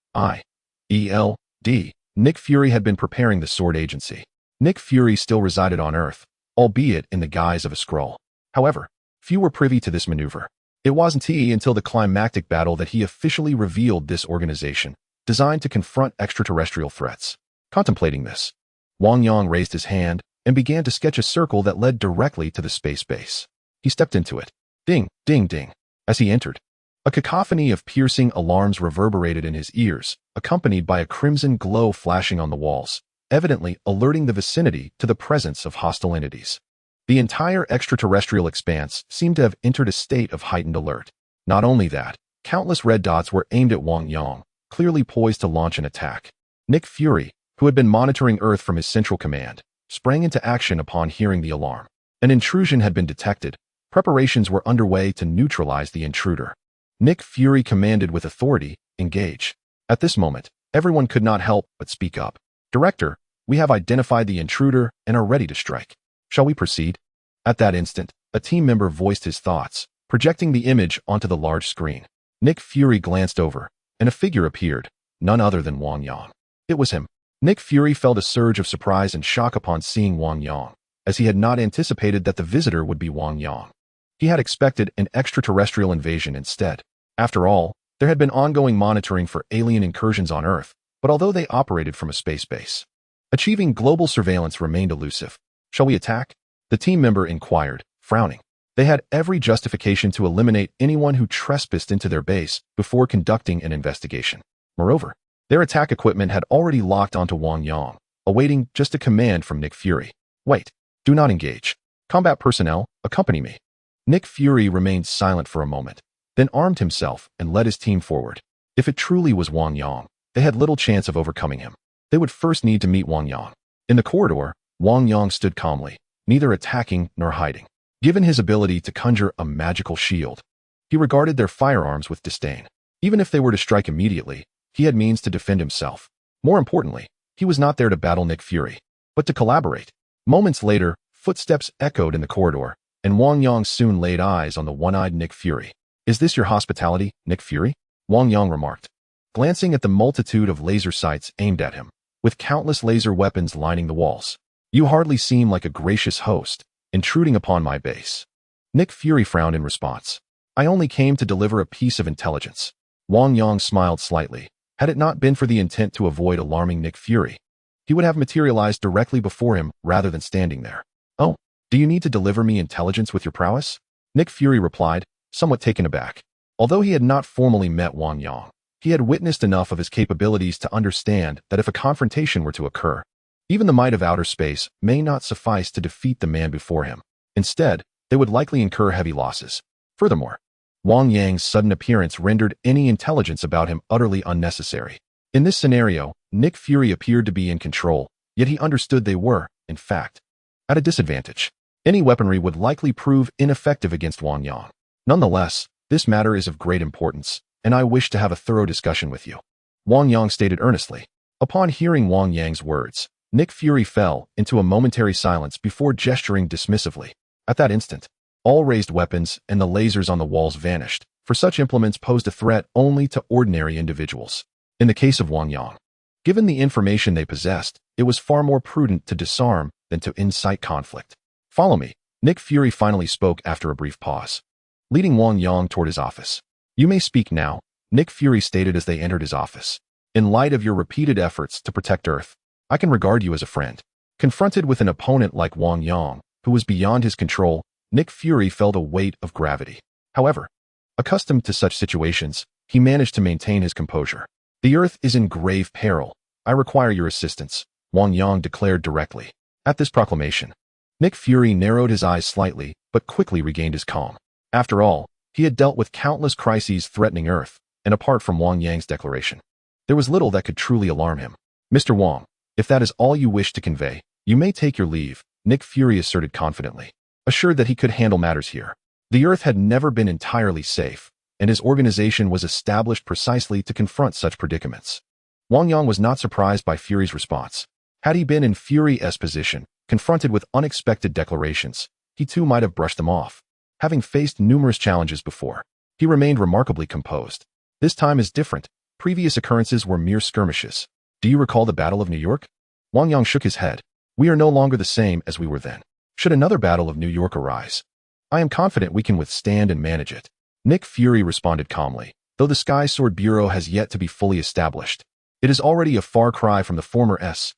Nick Fury had been preparing the Sword Agency. Nick Fury still resided on Earth, albeit in the guise of a Skrull. However, few were privy to this maneuver. It wasn't until the climactic battle that he officially revealed this organization, designed to confront extraterrestrial threats. Contemplating this, Wang Yang raised his hand and began to sketch a circle that led directly to the space base. He stepped into it. Ding, ding, ding. As he entered, a cacophony of piercing alarms reverberated in his ears, accompanied by a crimson glow flashing on the walls, evidently alerting the vicinity to the presence of hostile entities. The entire extraterrestrial expanse seemed to have entered a state of heightened alert. Not only that, countless red dots were aimed at Wang Yang, clearly poised to launch an attack. Nick Fury, who had been monitoring Earth from his central command, sprang into action upon hearing the alarm. An intrusion had been detected. Preparations were underway to neutralize the intruder. Nick Fury commanded with authority, "Engage." At this moment, everyone could not help but speak up. "Director, we have identified the intruder and are ready to strike. Shall we proceed?" At that instant, a team member voiced his thoughts, projecting the image onto the large screen. Nick Fury glanced over, and a figure appeared, none other than Wang Yang. It was him. Nick Fury felt a surge of surprise and shock upon seeing Wang Yang, as he had not anticipated that the visitor would be Wang Yang. He had expected an extraterrestrial invasion instead. After all, there had been ongoing monitoring for alien incursions on Earth, but although they operated from a space base, achieving global surveillance remained elusive. "Shall we attack?" the team member inquired, frowning. They had every justification to eliminate anyone who trespassed into their base before conducting an investigation. Moreover, their attack equipment had already locked onto Wang Yang, awaiting just a command from Nick Fury. Wait, do not engage. Combat personnel, accompany me. Nick Fury remained silent for a moment, then armed himself and led his team forward. If it truly was Wang Yang, they had little chance of overcoming him. They would first need to meet Wang Yang. In the corridor, Wang Yang stood calmly, neither attacking nor hiding. Given his ability to conjure a magical shield, he regarded their firearms with disdain. Even if they were to strike immediately, he had means to defend himself. More importantly, he was not there to battle Nick Fury, but to collaborate. Moments later, footsteps echoed in the corridor, and Wang Yang soon laid eyes on the one-eyed Nick Fury. "Is this your hospitality, Nick Fury?" Wang Yang remarked, glancing at the multitude of laser sights aimed at him, with countless laser weapons lining the walls. "You hardly seem like a gracious host, intruding upon my base." Nick Fury frowned in response. "I only came to deliver a piece of intelligence." Wang Yang smiled slightly. Had it not been for the intent to avoid alarming Nick Fury, he would have materialized directly before him rather than standing there. "Oh, do you need to deliver me intelligence with your prowess?" Nick Fury replied, somewhat taken aback. Although he had not formally met Wang Yang, he had witnessed enough of his capabilities to understand that if a confrontation were to occur, even the might of outer space may not suffice to defeat the man before him. Instead, they would likely incur heavy losses. Furthermore, Wang Yang's sudden appearance rendered any intelligence about him utterly unnecessary. In this scenario, Nick Fury appeared to be in control, yet he understood they were, in fact, at a disadvantage. Any weaponry would likely prove ineffective against Wang Yang. Nonetheless, this matter is of great importance, and I wish to have a thorough discussion with you, Wang Yang stated earnestly. Upon hearing Wang Yang's words, Nick Fury fell into a momentary silence before gesturing dismissively. At that instant, all raised weapons and the lasers on the walls vanished, for such implements posed a threat only to ordinary individuals. In the case of Wang Yang, given the information they possessed, it was far more prudent to disarm than to incite conflict. "Follow me," Nick Fury finally spoke after a brief pause, leading Wang Yang toward his office. "You may speak now," Nick Fury stated as they entered his office. "In light of your repeated efforts to protect Earth, I can regard you as a friend." Confronted with an opponent like Wang Yang, who was beyond his control, Nick Fury felt a weight of gravity. However, accustomed to such situations, he managed to maintain his composure. "The Earth is in grave peril. I require your assistance," Wang Yang declared directly. At this proclamation, Nick Fury narrowed his eyes slightly, but quickly regained his calm. After all, he had dealt with countless crises threatening Earth, and apart from Wang Yang's declaration, there was little that could truly alarm him. "Mr. Wang, if that is all you wish to convey, you may take your leave," Nick Fury asserted confidently, assured that he could handle matters here. The Earth had never been entirely safe, and his organization was established precisely to confront such predicaments. Wang Yang was not surprised by Fury's response. Had he been in Fury's position, confronted with unexpected declarations, he too might have brushed them off. Having faced numerous challenges before, he remained remarkably composed. This time is different. Previous occurrences were mere skirmishes. "Do you recall the Battle of New York?" Wang Yang shook his head. "We are no longer the same as we were then. Should another Battle of New York arise, I am confident we can withstand and manage it." Nick Fury responded calmly. "Though the Sky Sword Bureau has yet to be fully established, it is already a far cry from the former SHIELD.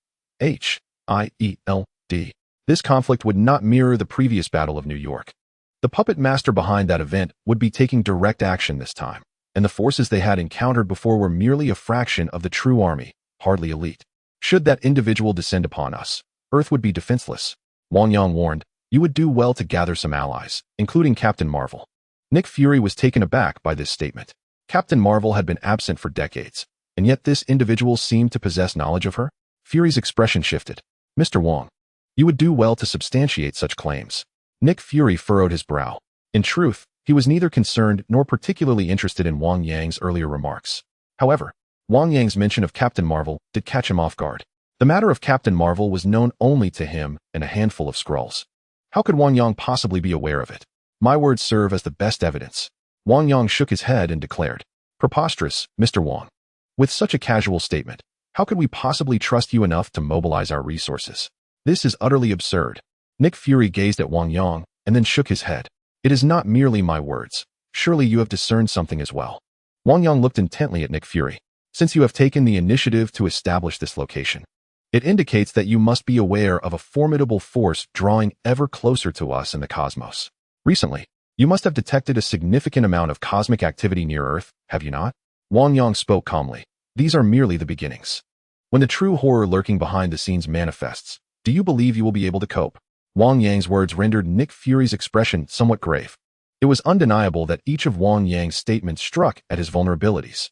This conflict would not mirror the previous Battle of New York. The puppet master behind that event would be taking direct action this time, and the forces they had encountered before were merely a fraction of the true army, hardly elite. Should that individual descend upon us, Earth would be defenseless." Wang Yang warned, "You would do well to gather some allies, including Captain Marvel." Nick Fury was taken aback by this statement. Captain Marvel had been absent for decades, and yet this individual seemed to possess knowledge of her. Fury's expression shifted. "Mr. Wang, you would do well to substantiate such claims." Nick Fury furrowed his brow. In truth, he was neither concerned nor particularly interested in Wang Yang's earlier remarks. However, Wang Yang's mention of Captain Marvel did catch him off guard. The matter of Captain Marvel was known only to him and a handful of Skrulls. How could Wang Yang possibly be aware of it? "My words serve as the best evidence." Wang Yang shook his head and declared, "Preposterous, Mr. Wang. With such a casual statement, how could we possibly trust you enough to mobilize our resources? This is utterly absurd." Nick Fury gazed at Wang Yang and then shook his head. "It is not merely my words. Surely you have discerned something as well." Wang Yang looked intently at Nick Fury. "Since you have taken the initiative to establish this location, it indicates that you must be aware of a formidable force drawing ever closer to us in the cosmos." Recently, you must have detected a significant amount of cosmic activity near Earth, have you not? Wang Yang spoke calmly. These are merely the beginnings. When the true horror lurking behind the scenes manifests, do you believe you will be able to cope? Wang Yang's words rendered Nick Fury's expression somewhat grave. It was undeniable that each of Wang Yang's statements struck at his vulnerabilities.